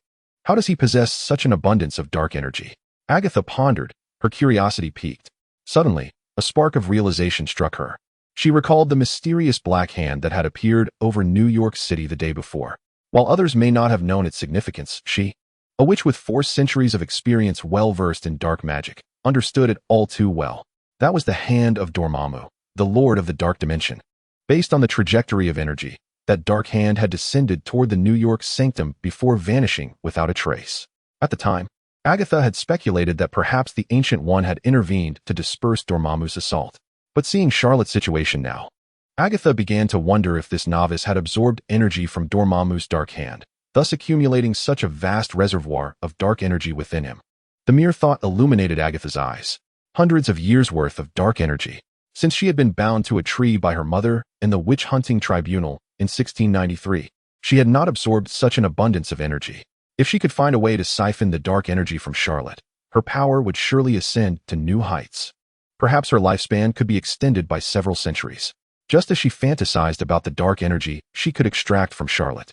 how does he possess such an abundance of dark energy? Agatha pondered, her curiosity piqued. Suddenly, a spark of realization struck her. She recalled the mysterious black hand that had appeared over New York City the day before. While others may not have known its significance, she, a witch with 4 centuries of experience well-versed in dark magic, understood it all too well. That was the hand of Dormammu, the lord of the dark dimension. Based on the trajectory of energy, that dark hand had descended toward the New York sanctum before vanishing without a trace. At the time, Agatha had speculated that perhaps the Ancient One had intervened to disperse Dormammu's assault. But seeing Charlot's situation now, Agatha began to wonder if this novice had absorbed energy from Dormammu's dark hand, thus accumulating such a vast reservoir of dark energy within him. The mere thought illuminated Agatha's eyes. Hundreds of years' worth of dark energy. Since she had been bound to a tree by her mother in the witch-hunting tribunal in 1693, she had not absorbed such an abundance of energy. If she could find a way to siphon the dark energy from Charlot, her power would surely ascend to new heights. Perhaps her lifespan could be extended by several centuries. Just as she fantasized about the dark energy she could extract from Charlot,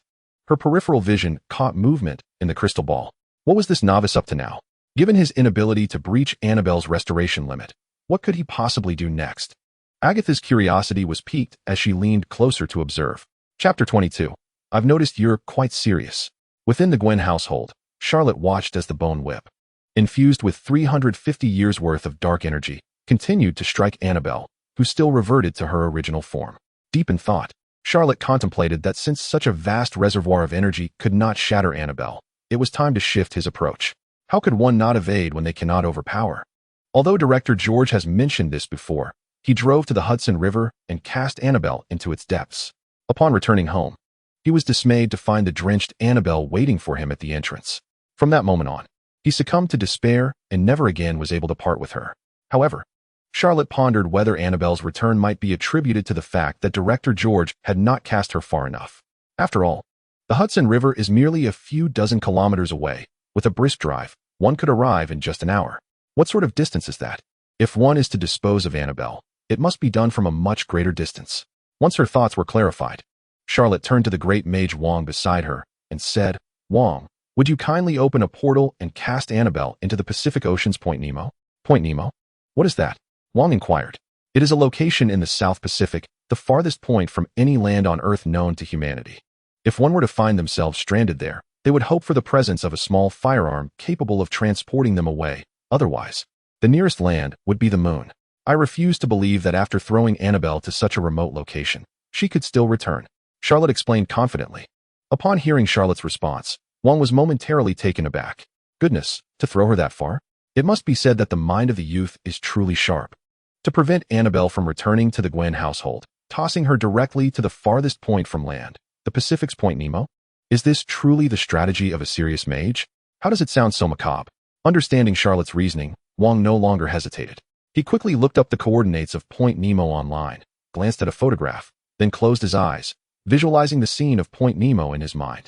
her peripheral vision caught movement in the crystal ball. What was this novice up to now? Given his inability to breach Annabelle's restoration limit, what could he possibly do next? Agatha's curiosity was piqued as she leaned closer to observe. Chapter 22. I've noticed you're quite serious. Within the Gwen household, Charlot watched as the bone whip, infused with 350 years' worth of dark energy, continued to strike Annabelle, who still reverted to her original form. Deep in thought, Charlotte contemplated that since such a vast reservoir of energy could not shatter Annabelle, it was time to shift his approach. How could one not evade when they cannot overpower? Although director George has mentioned this before, he drove to the Hudson River and cast Annabelle into its depths. Upon returning home, he was dismayed to find the drenched Annabelle waiting for him at the entrance. From that moment on, he succumbed to despair and never again was able to part with her. However, Charlotte pondered whether Annabelle's return might be attributed to the fact that director George had not cast her far enough. After all, the Hudson River is merely a few dozen kilometers away. With a brisk drive, one could arrive in just an hour. What sort of distance is that? If one is to dispose of Annabelle, it must be done from a much greater distance. Once her thoughts were clarified, Charlotte turned to the great mage Wong beside her and said, "Wong, would you kindly open a portal and cast Annabelle into the Pacific Ocean's Point Nemo?" Point Nemo? What is that? Wong inquired. It is a location in the South Pacific, the farthest point from any land on Earth known to humanity. If one were to find themselves stranded there, they would hope for the presence of a small firearm capable of transporting them away. Otherwise, the nearest land would be the moon. I refuse to believe that after throwing Annabelle to such a remote location, she could still return, Charlotte explained confidently. Upon hearing Charlotte's response, Wong was momentarily taken aback. Goodness, to throw her that far? It must be said that the mind of the youth is truly sharp. To prevent Annabelle from returning to the Gwen household, tossing her directly to the farthest point from land, the Pacific's Point Nemo? Is this truly the strategy of a serious mage? How does it sound so macabre? Understanding Charlotte's reasoning, Wong no longer hesitated. He quickly looked up the coordinates of Point Nemo online, glanced at a photograph, then closed his eyes, visualizing the scene of Point Nemo in his mind.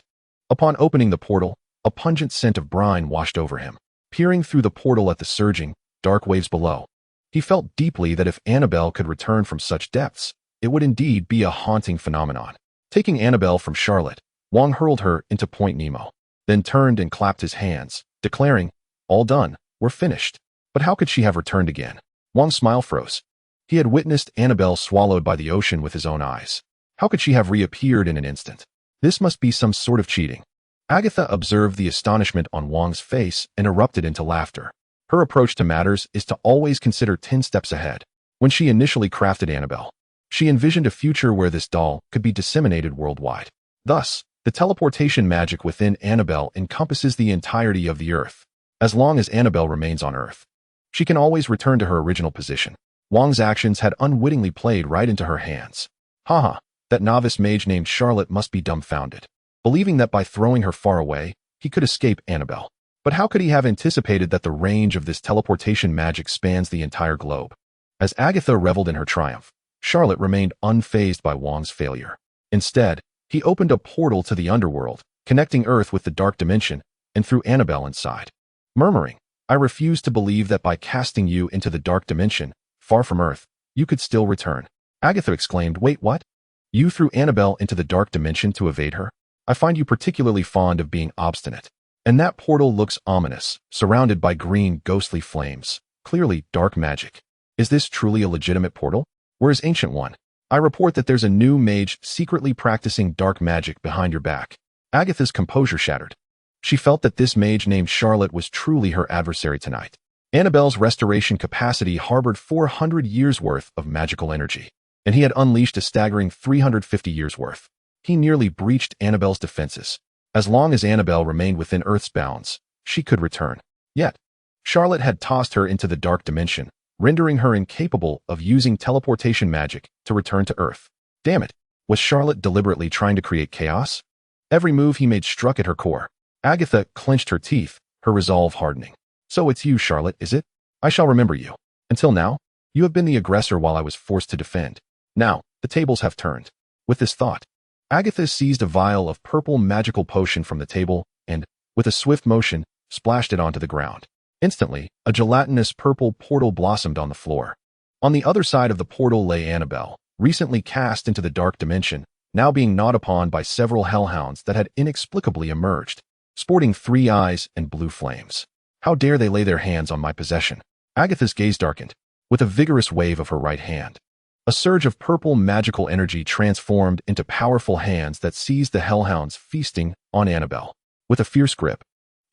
Upon opening the portal, a pungent scent of brine washed over him. Peering through the portal at the surging, dark waves below, he felt deeply that if Annabelle could return from such depths, it would indeed be a haunting phenomenon. Taking Annabelle from Charlotte, Wong hurled her into Point Nemo, then turned and clapped his hands, declaring, "All done, we're finished." But how could she have returned again? Wong's smile froze. He had witnessed Annabelle swallowed by the ocean with his own eyes. How could she have reappeared in an instant? This must be some sort of cheating. Agatha observed the astonishment on Wong's face and erupted into laughter. Her approach to matters is to always consider 10 steps ahead. When she initially crafted Annabelle, she envisioned a future where this doll could be disseminated worldwide. Thus, the teleportation magic within Annabelle encompasses the entirety of the Earth. As long as Annabelle remains on Earth, she can always return to her original position. Wong's actions had unwittingly played right into her hands. Haha, that novice mage named Charlotte must be dumbfounded, believing that by throwing her far away, he could escape Annabelle. But how could he have anticipated that the range of this teleportation magic spans the entire globe? As Agatha reveled in her triumph, Charlotte remained unfazed by Wong's failure. Instead, he opened a portal to the underworld, connecting Earth with the dark dimension, and threw Annabelle inside. Murmuring, "I refuse to believe that by casting you into the dark dimension, far from Earth, you could still return." Agatha exclaimed, "Wait, what? You threw Annabelle into the dark dimension to evade her? I find you particularly fond of being obstinate." And that portal looks ominous, surrounded by green, ghostly flames. Clearly dark magic. Is this truly a legitimate portal? Where is Ancient One? I report that there's a new mage secretly practicing dark magic behind your back. Agatha's composure shattered. She felt that this mage named Charlotte was truly her adversary tonight. Annabelle's restoration capacity harbored 400 years' worth of magical energy, and he had unleashed a staggering 350 years' worth. He nearly breached Annabelle's defenses. As long as Annabelle remained within Earth's bounds, she could return. Yet, Charlotte had tossed her into the dark dimension, rendering her incapable of using teleportation magic to return to Earth. Damn it, was Charlotte deliberately trying to create chaos? Every move he made struck at her core. Agatha clenched her teeth, her resolve hardening. "So it's you, Charlotte, is it? I shall remember you. Until now, you have been the aggressor while I was forced to defend. Now, the tables have turned." With this thought, Agatha seized a vial of purple magical potion from the table and, with a swift motion, splashed it onto the ground. Instantly, a gelatinous purple portal blossomed on the floor. On the other side of the portal lay Annabelle, recently cast into the dark dimension, now being gnawed upon by several hellhounds that had inexplicably emerged, sporting 3 eyes and blue flames. How dare they lay their hands on my possession? Agatha's gaze darkened. With a vigorous wave of her right hand, a surge of purple magical energy transformed into powerful hands that seized the hellhounds feasting on Annabelle. With a fierce grip,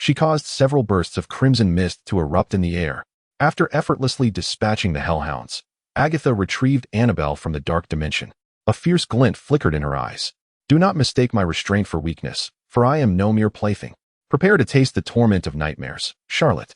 She caused several bursts of crimson mist to erupt in the air. After effortlessly dispatching the hellhounds, Agatha retrieved Annabelle from the dark dimension. A fierce glint flickered in her eyes. Do not mistake my restraint for weakness, for I am no mere plaything. Prepare to taste the torment of nightmares, Charlotte.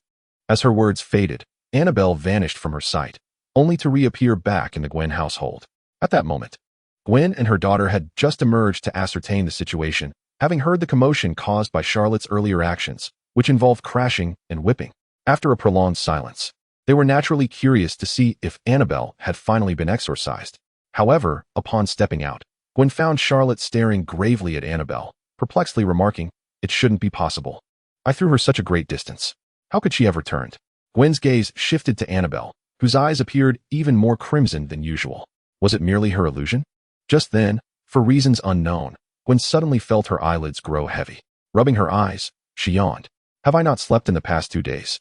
As her words faded, Annabelle vanished from her sight, only to reappear back in the Gwen household. At that moment, Gwen and her daughter had just emerged to ascertain the situation, having heard the commotion caused by Charlotte's earlier actions, which involved crashing and whipping. After a prolonged silence, they were naturally curious to see if Annabelle had finally been exorcised. However, upon stepping out, Gwen found Charlotte staring gravely at Annabelle, perplexedly remarking, "It shouldn't be possible. I threw her such a great distance. How could she have returned?" Gwen's gaze shifted to Annabelle, whose eyes appeared even more crimson than usual. Was it merely her illusion? Just then, for reasons unknown, Gwen suddenly felt her eyelids grow heavy. Rubbing her eyes, she yawned. "Have I not slept in the past 2 days?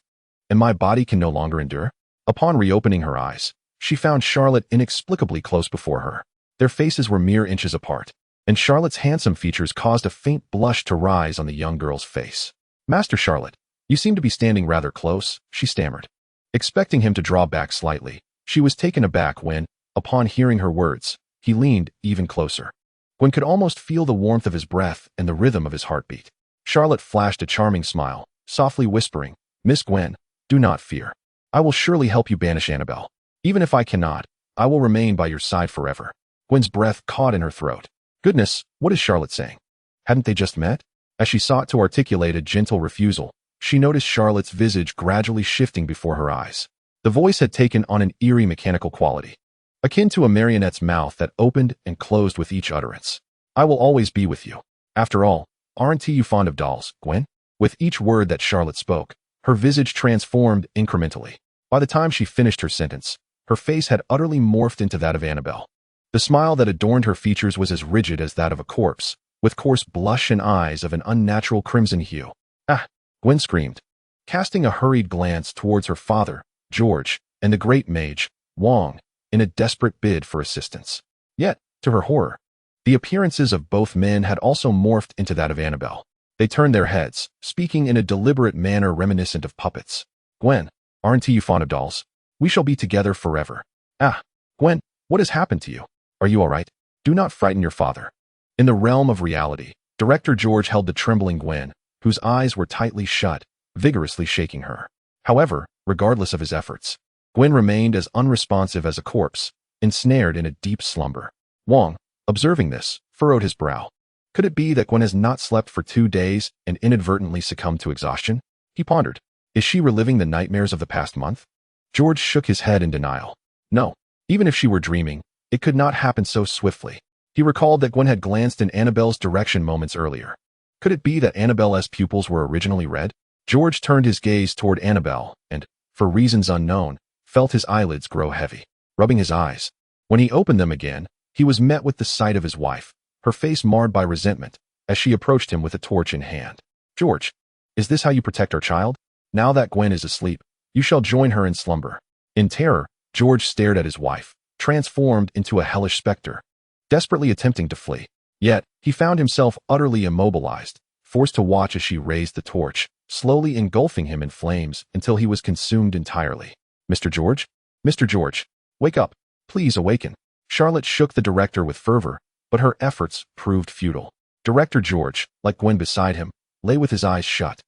And my body can no longer endure?" Upon reopening her eyes, she found Charlotte inexplicably close before her. Their faces were mere inches apart, and Charlotte's handsome features caused a faint blush to rise on the young girl's face. "Master Charlotte, you seem to be standing rather close," she stammered. Expecting him to draw back slightly, she was taken aback when, upon hearing her words, he leaned even closer. Gwen could almost feel the warmth of his breath and the rhythm of his heartbeat. Charlotte flashed a charming smile, softly whispering, "Miss Gwen, do not fear. I will surely help you banish Annabelle. Even if I cannot, I will remain by your side forever." Gwen's breath caught in her throat. Goodness, what is Charlotte saying? Hadn't they just met? As she sought to articulate a gentle refusal, she noticed Charlotte's visage gradually shifting before her eyes. The voice had taken on an eerie mechanical quality, akin to a marionette's mouth that opened and closed with each utterance. "I will always be with you. After all, aren't you fond of dolls, Gwen?" With each word that Charlotte spoke, her visage transformed incrementally. By the time she finished her sentence, her face had utterly morphed into that of Annabelle. The smile that adorned her features was as rigid as that of a corpse, with coarse blush and eyes of an unnatural crimson hue. "Ah!" Gwen screamed, casting a hurried glance towards her father, George, and the great mage, Wong, in a desperate bid for assistance. Yet, to her horror, the appearances of both men had also morphed into that of Annabelle. They turned their heads, speaking in a deliberate manner reminiscent of puppets. "Gwen, aren't you fond of dolls? We shall be together forever." "Ah, Gwen, what has happened to you? Are you all right? Do not frighten your father." In the realm of reality, Director George held the trembling Gwen, whose eyes were tightly shut, vigorously shaking her. However, regardless of his efforts, Gwen remained as unresponsive as a corpse, ensnared in a deep slumber. Wong, observing this, furrowed his brow. Could it be that Gwen has not slept for 2 days and inadvertently succumbed to exhaustion? He pondered. Is she reliving the nightmares of the past month? George shook his head in denial. No, even if she were dreaming, it could not happen so swiftly. He recalled that Gwen had glanced in Annabelle's direction moments earlier. Could it be that Annabelle's pupils were originally red? George turned his gaze toward Annabelle and, for reasons unknown, felt his eyelids grow heavy. Rubbing his eyes, when he opened them again, he was met with the sight of his wife, her face marred by resentment, as she approached him with a torch in hand. "George, is this how you protect our child? Now that Gwen is asleep, you shall join her in slumber." In terror, George stared at his wife, transformed into a hellish specter, desperately attempting to flee. Yet, he found himself utterly immobilized, forced to watch as she raised the torch, slowly engulfing him in flames until he was consumed entirely. "Mr. George? Mr. George, wake up. Please awaken." Charlotte shook the director with fervor, but her efforts proved futile. Director George, like Gwen beside him, lay with his eyes shut,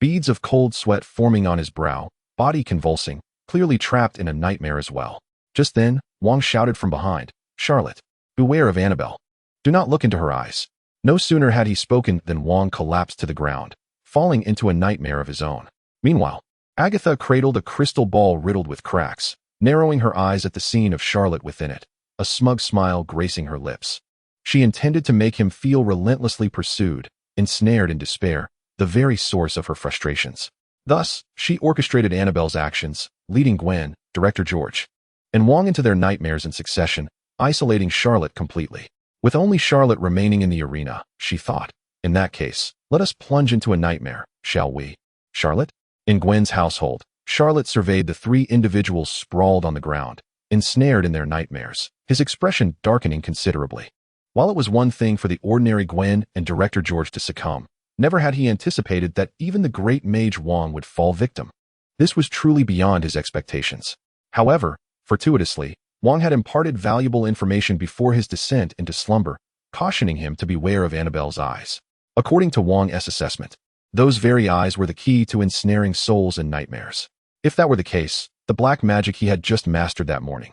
beads of cold sweat forming on his brow, body convulsing, clearly trapped in a nightmare as well. Just then, Wong shouted from behind, "Charlotte, beware of Annabelle. Do not look into her eyes." No sooner had he spoken than Wong collapsed to the ground, falling into a nightmare of his own. Meanwhile, Agatha cradled a crystal ball riddled with cracks, narrowing her eyes at the scene of Charlotte within it, a smug smile gracing her lips. She intended to make him feel relentlessly pursued, ensnared in despair, the very source of her frustrations. Thus, she orchestrated Annabelle's actions, leading Gwen, Director George, and Wong into their nightmares in succession, isolating Charlotte completely. With only Charlotte remaining in the arena, she thought, in that case, let us plunge into a nightmare, shall we? Charlotte? In Gwen's household, Charlotte surveyed the 3 individuals sprawled on the ground, ensnared in their nightmares, his expression darkening considerably. While it was one thing for the ordinary Gwen and Director George to succumb, Never had he anticipated that even the great mage Wang would fall victim. This was truly beyond his expectations. However, fortuitously, Wang had imparted valuable information before his descent into slumber, cautioning him to beware of Annabelle's eyes. According to Wang's assessment, those very eyes were the key to ensnaring souls in nightmares. If that were the case, the black magic he had just mastered that morning,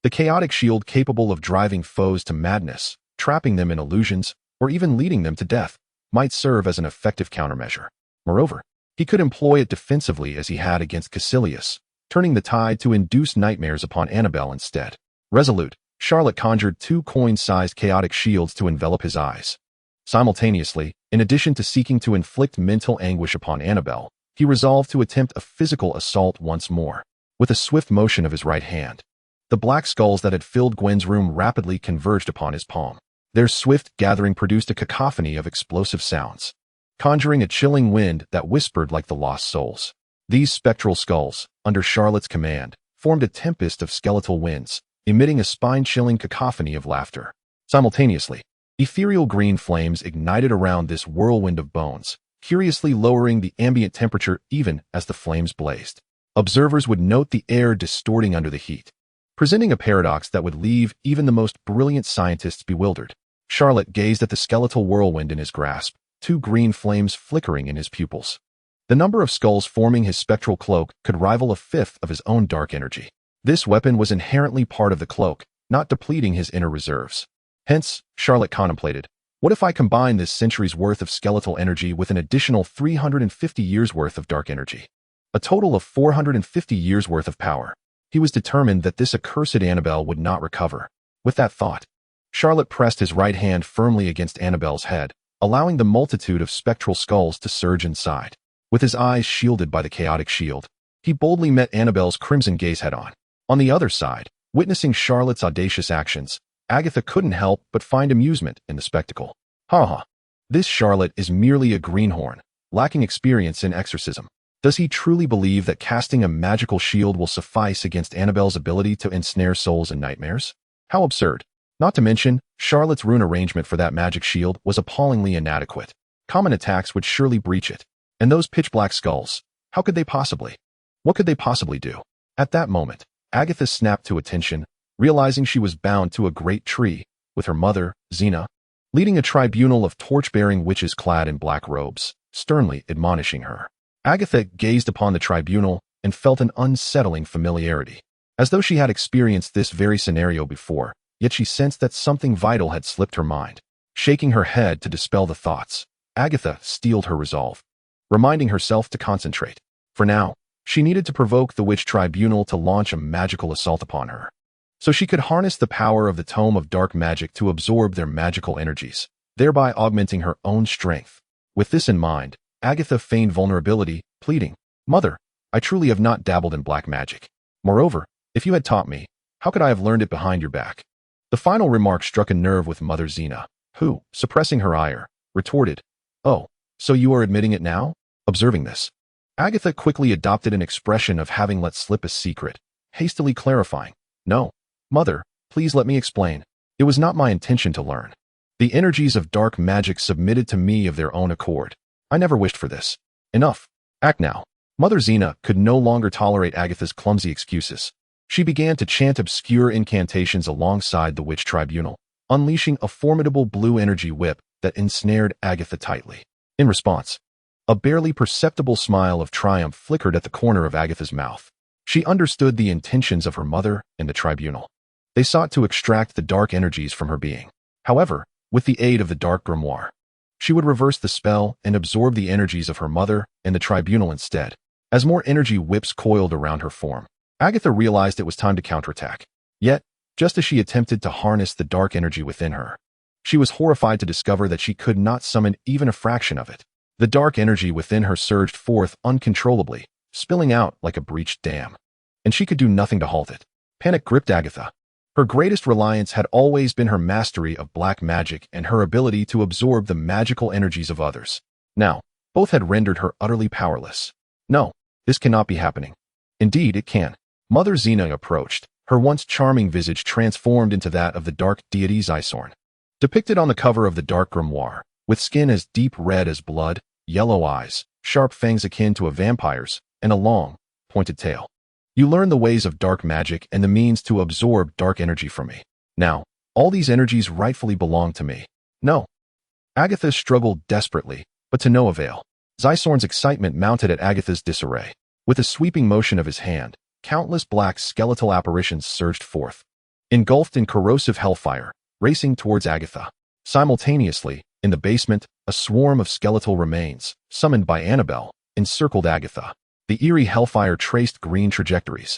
the chaotic shield capable of driving foes to madness, trapping them in illusions, or even leading them to death, might serve as an effective countermeasure. Moreover, he could employ it defensively as he had against Caecilius, turning the tide to induce nightmares upon Annabelle instead. Resolute, Charlot conjured 2 coin-sized chaotic shields to envelop his eyes. Simultaneously, in addition to seeking to inflict mental anguish upon Annabelle, he resolved to attempt a physical assault once more. With a swift motion of his right hand, the black skulls that had filled Gwen's room rapidly converged upon his palm. Their swift gathering produced a cacophony of explosive sounds, conjuring a chilling wind that whispered like the lost souls. These spectral skulls, under Charlot's command, formed a tempest of skeletal winds, emitting a spine-chilling cacophony of laughter. Simultaneously, ethereal green flames ignited around this whirlwind of bones, curiously lowering the ambient temperature even as the flames blazed. Observers would note the air distorting under the heat, presenting a paradox that would leave even the most brilliant scientists bewildered. Charlot gazed at the skeletal whirlwind in his grasp, 2 green flames flickering in his pupils. The number of skulls forming his spectral cloak could rival a fifth of his own dark energy. This weapon was inherently part of the cloak, not depleting his inner reserves. Hence, Charlot contemplated, what if I combine this century's worth of skeletal energy with an additional 350 years worth of dark energy? A total of 450 years worth of power. He was determined that this accursed Annabelle would not recover. With that thought, Charlot pressed his right hand firmly against Annabelle's head, allowing the multitude of spectral skulls to surge inside. With his eyes shielded by the chaotic shield, he boldly met Annabelle's crimson gaze head-on. On the other side, witnessing Charlot's audacious actions, Agatha couldn't help but find amusement in the spectacle. Ha! This Charlot is merely a greenhorn, lacking experience in exorcism. Does he truly believe that casting a magical shield will suffice against Annabelle's ability to ensnare souls in nightmares? How absurd. Not to mention, Charlot's rune arrangement for that magic shield was appallingly inadequate. Common attacks would surely breach it. And those pitch-black skulls, how could they possibly? What could they possibly do? At that moment, Agatha snapped to attention, realizing she was bound to a great tree, with her mother, Xena, leading a tribunal of torch-bearing witches clad in black robes, sternly admonishing her. Agatha gazed upon the tribunal and felt an unsettling familiarity, as though she had experienced this very scenario before, yet she sensed that something vital had slipped her mind. Shaking her head to dispel the thoughts, Agatha steeled her resolve, reminding herself to concentrate. For now, she needed to provoke the witch tribunal to launch a magical assault upon her, so she could harness the power of the Tome of Dark Magic to absorb their magical energies, thereby augmenting her own strength. With this in mind, Agatha feigned vulnerability, pleading, "Mother, I truly have not dabbled in black magic. Moreover, if you had taught me, how could I have learned it behind your back?" The final remark struck a nerve with Mother Xena, who, suppressing her ire, retorted, "Oh, so you are admitting it now?" Observing this, Agatha quickly adopted an expression of having let slip a secret, hastily clarifying, "No, Mother, please let me explain. It was not my intention to learn. The energies of dark magic submitted to me of their own accord. I never wished for this. Enough. Act now." Mother Xena could no longer tolerate Agatha's clumsy excuses. She began to chant obscure incantations alongside the witch tribunal, unleashing a formidable blue energy whip that ensnared Agatha tightly. In response, a barely perceptible smile of triumph flickered at the corner of Agatha's mouth. She understood the intentions of her mother and the tribunal. They sought to extract the dark energies from her being. However, with the aid of the dark grimoire, she would reverse the spell and absorb the energies of her mother and the tribunal instead. As more energy whips coiled around her form, Agatha realized it was time to counterattack. Yet, just as she attempted to harness the dark energy within her, she was horrified to discover that she could not summon even a fraction of it. The dark energy within her surged forth uncontrollably, spilling out like a breached dam, and she could do nothing to halt it. Panic gripped Agatha. Her greatest reliance had always been her mastery of black magic and her ability to absorb the magical energies of others. Now, both had rendered her utterly powerless. No, this cannot be happening. Indeed, it can. Mother Xena approached, her once charming visage transformed into that of the dark deity Zysorn. Depicted on the cover of the dark grimoire, with skin as deep red as blood, yellow eyes, sharp fangs akin to a vampire's, and a long, pointed tail. You learn the ways of dark magic and the means to absorb dark energy from me. Now, all these energies rightfully belong to me. No. Agatha struggled desperately, but to no avail. Zysorn's excitement mounted at Agatha's disarray. With a sweeping motion of his hand, countless black skeletal apparitions surged forth, engulfed in corrosive hellfire, racing towards Agatha. Simultaneously, in the basement, a swarm of skeletal remains, summoned by Annabelle, encircled Agatha. The eerie hellfire traced green trajectories,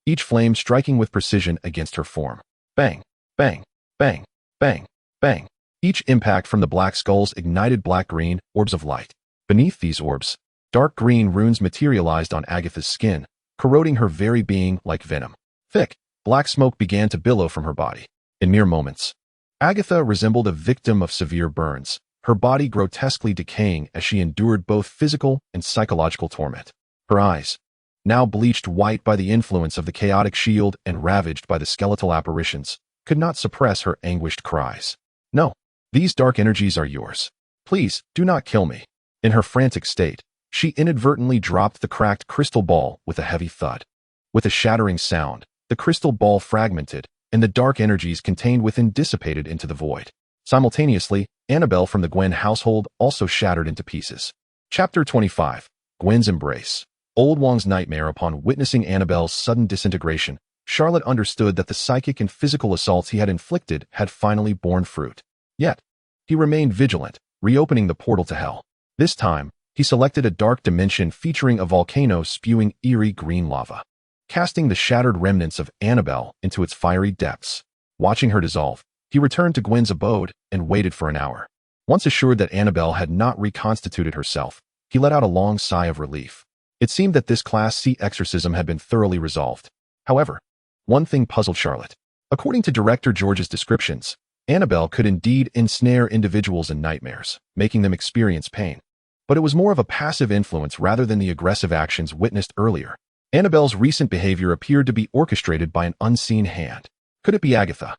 each flame striking with precision against her form. Bang, bang, bang, bang, bang. Each impact from the black skulls ignited black-green orbs of light. Beneath these orbs, dark green runes materialized on Agatha's skin, corroding her very being like venom. Thick, black smoke began to billow from her body. In mere moments, Agatha resembled a victim of severe burns, her body grotesquely decaying as she endured both physical and psychological torment. Her eyes, now bleached white by the influence of the chaotic shield and ravaged by the skeletal apparitions, could not suppress her anguished cries. No, these dark energies are yours. Please, do not kill me. In her frantic state, she inadvertently dropped the cracked crystal ball with a heavy thud. With a shattering sound, the crystal ball fragmented, and the dark energies contained within dissipated into the void. Simultaneously, Annabelle from the Gwen household also shattered into pieces. Chapter 25. Gwen's Embrace. Old Wong's nightmare. Upon witnessing Annabelle's sudden disintegration, Charlotte understood that the psychic and physical assaults he had inflicted had finally borne fruit. Yet, he remained vigilant, reopening the portal to hell. This time, he selected a dark dimension featuring a volcano spewing eerie green lava, casting the shattered remnants of Annabelle into its fiery depths. Watching her dissolve, he returned to Gwen's abode and waited for an hour. Once assured that Annabelle had not reconstituted herself, he let out a long sigh of relief. It seemed that this Class C exorcism had been thoroughly resolved. However, one thing puzzled Charlotte. According to Director George's descriptions, Annabelle could indeed ensnare individuals in nightmares, making them experience pain. But it was more of a passive influence rather than the aggressive actions witnessed earlier. Annabelle's recent behavior appeared to be orchestrated by an unseen hand. Could it be Agatha?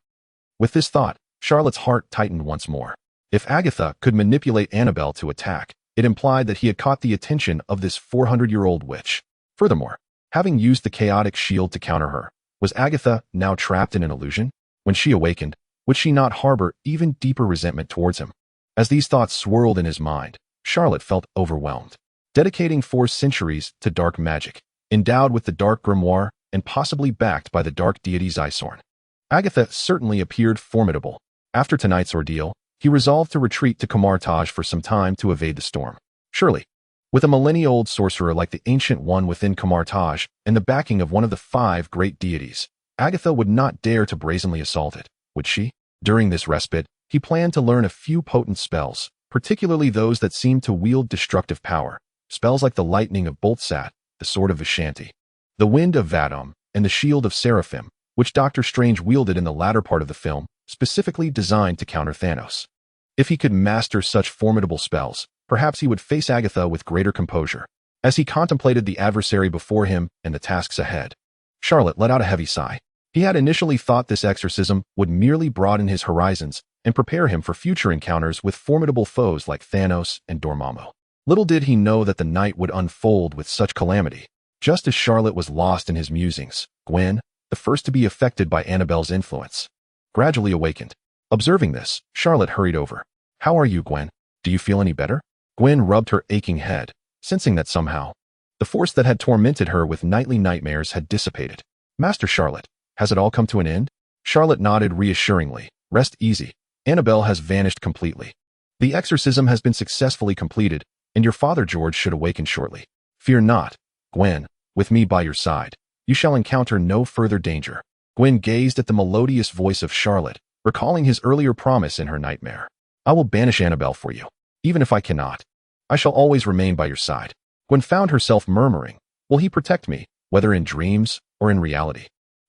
With this thought, Charlotte's heart tightened once more. If Agatha could manipulate Annabelle to attack, it implied that he had caught the attention of this 400-year-old witch. Furthermore, having used the chaotic shield to counter her, was Agatha now trapped in an illusion? When she awakened, would she not harbor even deeper resentment towards him? As these thoughts swirled in his mind, Charlotte felt overwhelmed. Dedicating 4 centuries to dark magic, endowed with the dark grimoire, and possibly backed by the dark deity Zysorn, Agatha certainly appeared formidable. After tonight's ordeal, he resolved to retreat to Kamar-Taj for some time to evade the storm. Surely, with a millennia-old sorcerer like the Ancient One within Kamar-Taj and the backing of one of the 5 great deities, Agatha would not dare to brazenly assault it, would she? During this respite, he planned to learn a few potent spells, particularly those that seemed to wield destructive power, spells like the lightning of Boltsat, the sword of Vishanti, the wind of Vadum, and the shield of Seraphim, which Doctor Strange wielded in the latter part of the film, specifically designed to counter Thanos. If he could master such formidable spells, perhaps he would face Agatha with greater composure. As he contemplated the adversary before him and the tasks ahead, Charlotte let out a heavy sigh. He had initially thought this exorcism would merely broaden his horizons and prepare him for future encounters with formidable foes like Thanos and Dormammu. Little did he know that the night would unfold with such calamity. Just as Charlotte was lost in his musings, Gwen, the first to be affected by Annabelle's influence, gradually awakened. Observing this, Charlotte hurried over. "How are you, Gwen? Do you feel any better?" Gwen rubbed her aching head, sensing that somehow the force that had tormented her with nightly nightmares had dissipated. "Master Charlotte, has it all come to an end?" Charlotte nodded reassuringly. "Rest easy. Annabelle has vanished completely. The exorcism has been successfully completed, and your father George should awaken shortly. Fear not, Gwen, with me by your side, you shall encounter no further danger." Gwen gazed at the melodious voice of Charlotte, recalling his earlier promise in her nightmare. "I will banish Annabelle for you. Even if I cannot, I shall always remain by your side." Gwen found herself murmuring, "Will he protect me, whether in dreams or in reality?"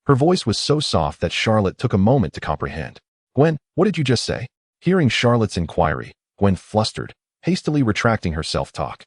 Her voice was so soft that Charlotte took a moment to comprehend. "Gwen, what did you just say?" Hearing Charlotte's inquiry, Gwen flustered, hastily retracting her self-talk.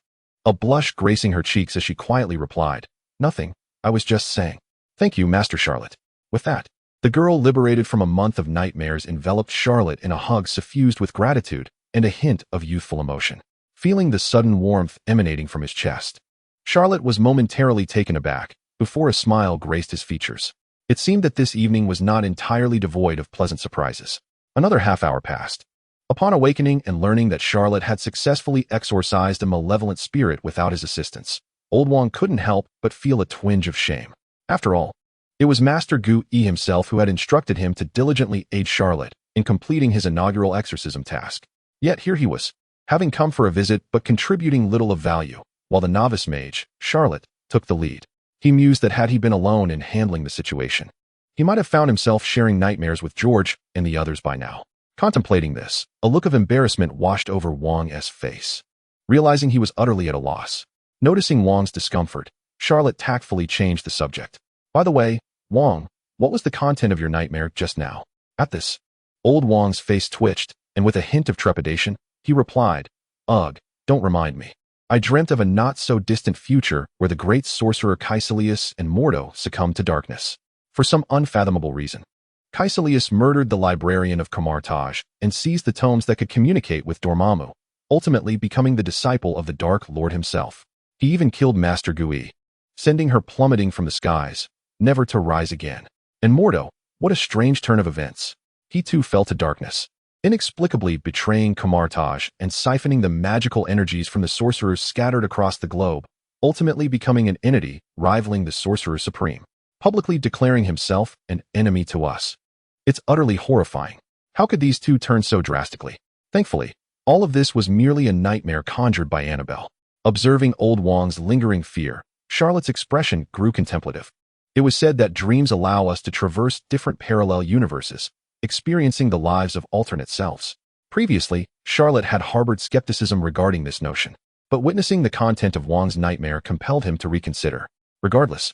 A blush gracing her cheeks as she quietly replied, "Nothing, I was just saying." "Thank you, Master Charlotte." With that, the girl liberated from a month of nightmares enveloped Charlotte in a hug suffused with gratitude and a hint of youthful emotion. Feeling the sudden warmth emanating from his chest, Charlotte was momentarily taken aback before a smile graced his features. It seemed that this evening was not entirely devoid of pleasant surprises. Another half-hour passed. Upon awakening and learning that Charlotte had successfully exorcised a malevolent spirit without his assistance, old Wong couldn't help but feel a twinge of shame. After all, it was Master Gu Yi himself who had instructed him to diligently aid Charlotte in completing his inaugural exorcism task. Yet here he was, having come for a visit but contributing little of value, while the novice mage, Charlotte, took the lead. He mused that had he been alone in handling the situation, he might have found himself sharing nightmares with George and the others by now. Contemplating this, a look of embarrassment washed over Wong's face. Realizing he was utterly at a loss, noticing Wong's discomfort, Charlotte tactfully changed the subject. By the way, Wong, what was the content of your nightmare just now? At this, old Wong's face twitched, and with a hint of trepidation, he replied, "Ugh, don't remind me. I dreamt of a not-so-distant future where the great sorcerer Caecilius and Mordo succumbed to darkness. For some unfathomable reason, Caecilius murdered the librarian of Kamar-Taj and seized the tomes that could communicate with Dormammu, ultimately becoming the disciple of the Dark Lord himself. He even killed Master Gui, sending her plummeting from the skies, never to rise again. And Mordo, what a strange turn of events. He too fell to darkness, inexplicably betraying Kamar-Taj and siphoning the magical energies from the sorcerers scattered across the globe, ultimately becoming an entity rivaling the Sorcerer Supreme, publicly declaring himself an enemy to us. It's utterly horrifying. How could these two turn so drastically? Thankfully, all of this was merely a nightmare conjured by Annabelle. Observing old Wong's lingering fear, Charlotte's expression grew contemplative. It was said that dreams allow us to traverse different parallel universes, experiencing the lives of alternate selves. Previously, Charlotte had harbored skepticism regarding this notion, but witnessing the content of Wong's nightmare compelled him to reconsider. Regardless,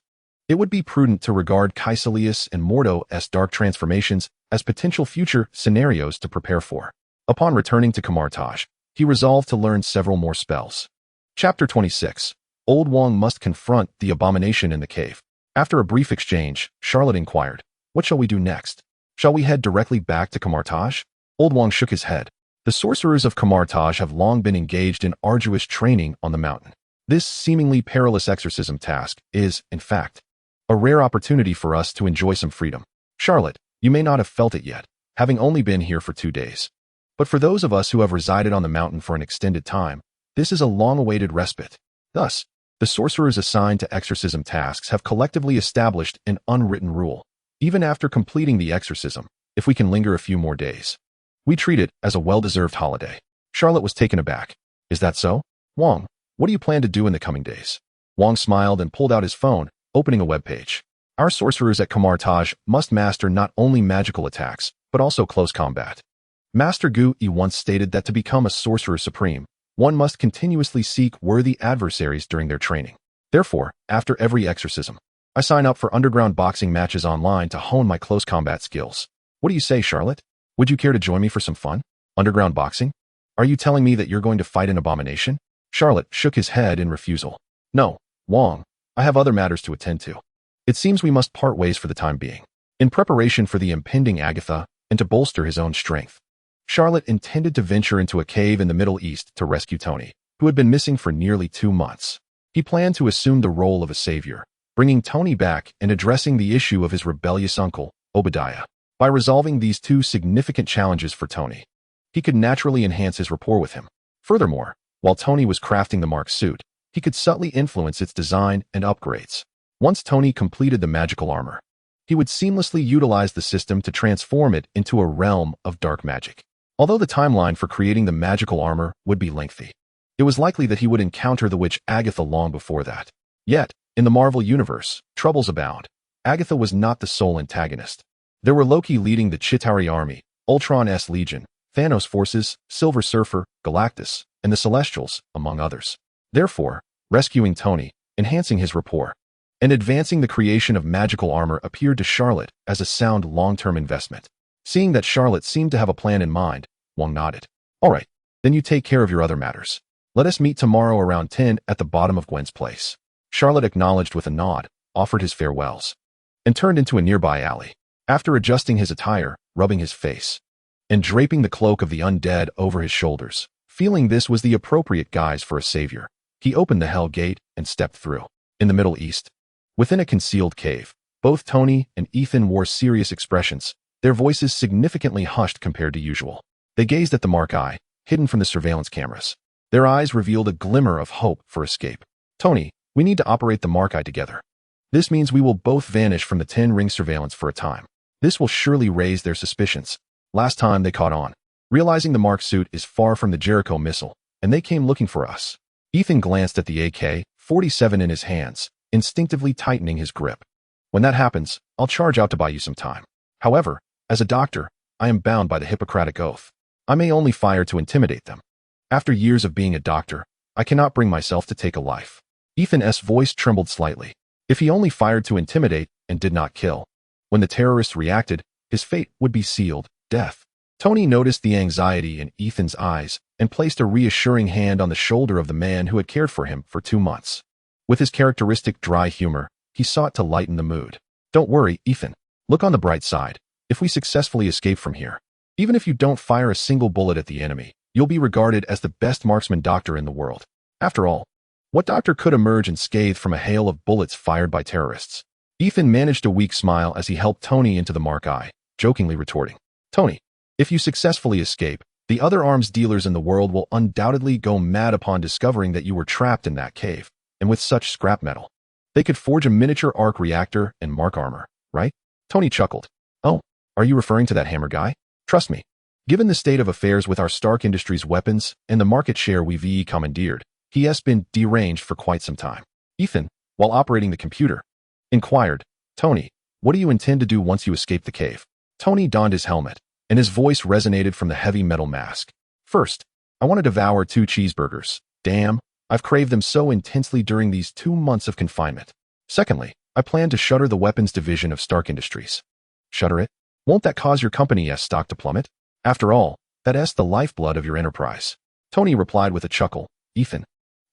it would be prudent to regard Caecilius and Mordo's dark transformations as potential future scenarios to prepare for. Upon returning to Kamar-Taj, he resolved to learn several more spells. Chapter 26. Old Wong must confront the abomination in the cave. After a brief exchange, Charlotte inquired, "What shall we do next? Shall we head directly back to Kamar-Taj?" Old Wong shook his head. The sorcerers of Kamar-Taj have long been engaged in arduous training on the mountain. This seemingly perilous exorcism task is, in fact, a rare opportunity for us to enjoy some freedom. Charlotte, you may not have felt it yet, having only been here for 2 days. But for those of us who have resided on the mountain for an extended time, this is a long-awaited respite. Thus, the sorcerers assigned to exorcism tasks have collectively established an unwritten rule. Even after completing the exorcism, if we can linger a few more days, we treat it as a well-deserved holiday. Charlotte was taken aback. Is that so? Wong, what do you plan to do in the coming days? Wong smiled and pulled out his phone, opening a web page. Our sorcerers at Kamar-Taj must master not only magical attacks, but also close combat. Master Gu Yi once stated that to become a sorcerer supreme, one must continuously seek worthy adversaries during their training. Therefore, after every exorcism, I sign up for underground boxing matches online to hone my close combat skills. What do you say, Charlotte? Would you care to join me for some fun? Underground boxing? Are you telling me that you're going to fight an abomination? Charlotte shook his head in refusal. No, Wong, I have other matters to attend to. It seems we must part ways for the time being. In preparation for the impending Agatha and to bolster his own strength, Charlotte intended to venture into a cave in the Middle East to rescue Tony, who had been missing for nearly 2 months. He planned to assume the role of a savior, bringing Tony back and addressing the issue of his rebellious uncle, Obadiah. By resolving these 2 significant challenges for Tony, he could naturally enhance his rapport with him. Furthermore, while Tony was crafting the Mark suit, he could subtly influence its design and upgrades. Once Tony completed the magical armor, he would seamlessly utilize the system to transform it into a realm of dark magic. Although the timeline for creating the magical armor would be lengthy, it was likely that he would encounter the witch Agatha long before that. Yet, in the Marvel Universe, troubles abound. Agatha was not the sole antagonist. There were Loki leading the Chitauri army, Ultron's legion, Thanos' forces, Silver Surfer, Galactus, and the Celestials, among others. Therefore, rescuing Tony, enhancing his rapport, and advancing the creation of magical armor appeared to Charlotte as a sound long-term investment. Seeing that Charlotte seemed to have a plan in mind, Wong nodded. All right, then you take care of your other matters. Let us meet tomorrow around 10 at the bottom of Gwen's place. Charlotte acknowledged with a nod, offered his farewells, and turned into a nearby alley. After adjusting his attire, rubbing his face, and draping the cloak of the undead over his shoulders. Feeling this was the appropriate guise for a savior, he opened the Hell Gate and stepped through. In the Middle East, within a concealed cave, both Tony and Ethan wore serious expressions, their voices significantly hushed compared to usual. They gazed at the Mark Eye, hidden from the surveillance cameras. Their eyes revealed a glimmer of hope for escape. Tony, we need to operate the Mark Eye together. This means we will both vanish from the 10-ring surveillance for a time. This will surely raise their suspicions. Last time they caught on, realizing the Mark suit is far from the Jericho missile, and they came looking for us. Ethan glanced at the AK-47 in his hands, instinctively tightening his grip. When that happens, I'll charge out to buy you some time. However, as a doctor, I am bound by the Hippocratic Oath. I may only fire to intimidate them. After years of being a doctor, I cannot bring myself to take a life. Ethan's voice trembled slightly. If he only fired to intimidate and did not kill, when the terrorists reacted, his fate would be sealed, death. Tony noticed the anxiety in Ethan's eyes and placed a reassuring hand on the shoulder of the man who had cared for him for 2 months. With his characteristic dry humor, he sought to lighten the mood. Don't worry, Ethan. Look on the bright side. If we successfully escape from here, even if you don't fire a single bullet at the enemy, you'll be regarded as the best marksman doctor in the world. After all, what doctor could emerge unscathed from a hail of bullets fired by terrorists? Ethan managed a weak smile as he helped Tony into the Mark Eye, jokingly retorting, Tony, if you successfully escape, the other arms dealers in the world will undoubtedly go mad upon discovering that you were trapped in that cave, and with such scrap metal. They could forge a miniature arc reactor and Mark armor, right? Tony chuckled. Oh, are you referring to that hammer guy? Trust me. Given the state of affairs with our Stark Industries weapons and the market share we've commandeered, he has been deranged for quite some time. Ethan, while operating the computer, inquired, Tony, what do you intend to do once you escape the cave? Tony donned his helmet, and his voice resonated from the heavy metal mask. First, I want to devour 2 cheeseburgers. Damn, I've craved them so intensely during these 2 months of confinement. Secondly, I plan to shutter the weapons division of Stark Industries. Shutter it? Won't that cause your company's stock to plummet? After all, that's the lifeblood of your enterprise. Tony replied with a chuckle, Ethan,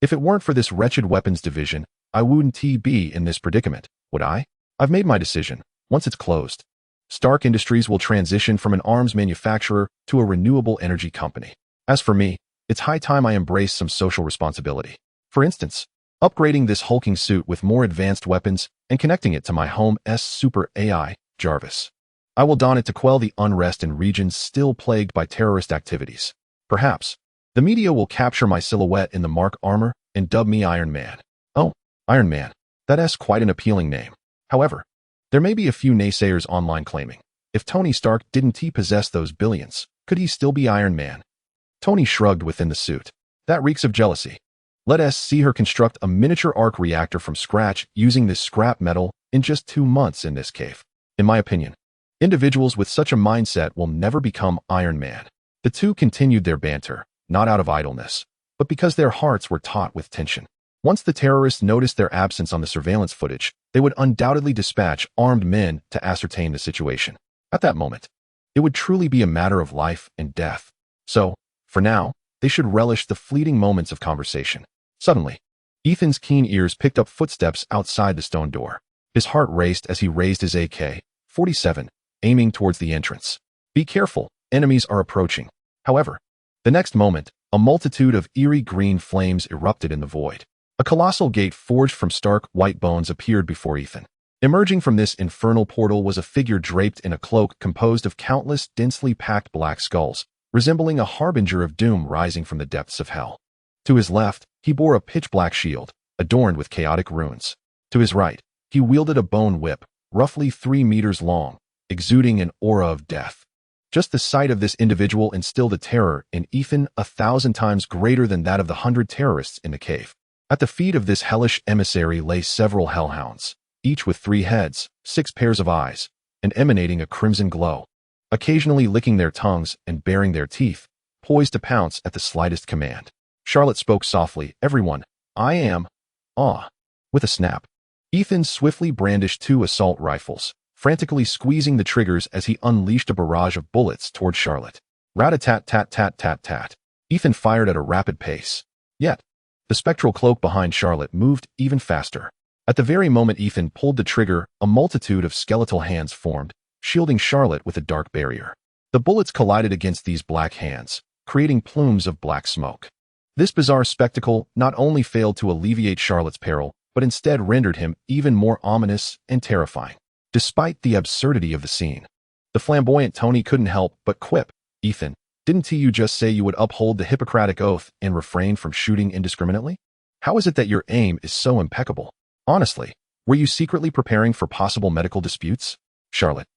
if it weren't for this wretched weapons division, I wouldn't be in this predicament, would I? I've made my decision. Once it's closed, Stark Industries will transition from an arms manufacturer to a renewable energy company. As for me, it's high time I embrace some social responsibility. For instance, upgrading this hulking suit with more advanced weapons and connecting it to my home's super AI, Jarvis. I will don it to quell the unrest in regions still plagued by terrorist activities. Perhaps, the media will capture my silhouette in the Mark armor and dub me Iron Man. Oh, Iron Man. That's quite an appealing name. However, there may be a few naysayers online claiming, if Tony Stark didn't possess those billions, could he still be Iron Man? Tony shrugged within the suit. That reeks of jealousy. Let us see her construct a miniature arc reactor from scratch using this scrap metal in just 2 months in this cave. In my opinion, individuals with such a mindset will never become Iron Man. The two continued their banter, not out of idleness, but because their hearts were taut with tension. Once the terrorists noticed their absence on the surveillance footage, they would undoubtedly dispatch armed men to ascertain the situation. At that moment, it would truly be a matter of life and death. So, for now, they should relish the fleeting moments of conversation. Suddenly, Ethan's keen ears picked up footsteps outside the stone door. His heart raced as he raised his AK-47, aiming towards the entrance. Be careful, enemies are approaching. However, the next moment, a multitude of eerie green flames erupted in the void. A colossal gate forged from stark white bones appeared before Ethan. Emerging from this infernal portal was a figure draped in a cloak composed of countless densely packed black skulls, resembling a harbinger of doom rising from the depths of hell. To his left, he bore a pitch-black shield, adorned with chaotic runes. To his right, he wielded a bone whip, roughly 3 meters long, exuding an aura of death. Just the sight of this individual instilled a terror in Ethan 1,000 times greater than that of the 100 terrorists in the cave. At the feet of this hellish emissary lay several hellhounds, each with 3 heads, 6 pairs of eyes, and emanating a crimson glow, occasionally licking their tongues and baring their teeth, poised to pounce at the slightest command. Charlotte spoke softly, everyone, I am, with a snap. Ethan swiftly brandished 2 assault rifles, frantically squeezing the triggers as he unleashed a barrage of bullets toward Charlotte. Rat-a-tat-tat-tat-tat-tat. Ethan fired at a rapid pace. Yet, the spectral cloak behind Charlotte moved even faster. At the very moment Ethan pulled the trigger, a multitude of skeletal hands formed, shielding Charlotte with a dark barrier. The bullets collided against these black hands, creating plumes of black smoke. This bizarre spectacle not only failed to alleviate Charlot's peril, but instead rendered him even more ominous and terrifying. Despite the absurdity of the scene, the flamboyant Tony couldn't help but quip, "Ethan, didn't you just say you would uphold the Hippocratic Oath and refrain from shooting indiscriminately? How is it that your aim is so impeccable? Honestly, were you secretly preparing for possible medical disputes?" "Charlotte,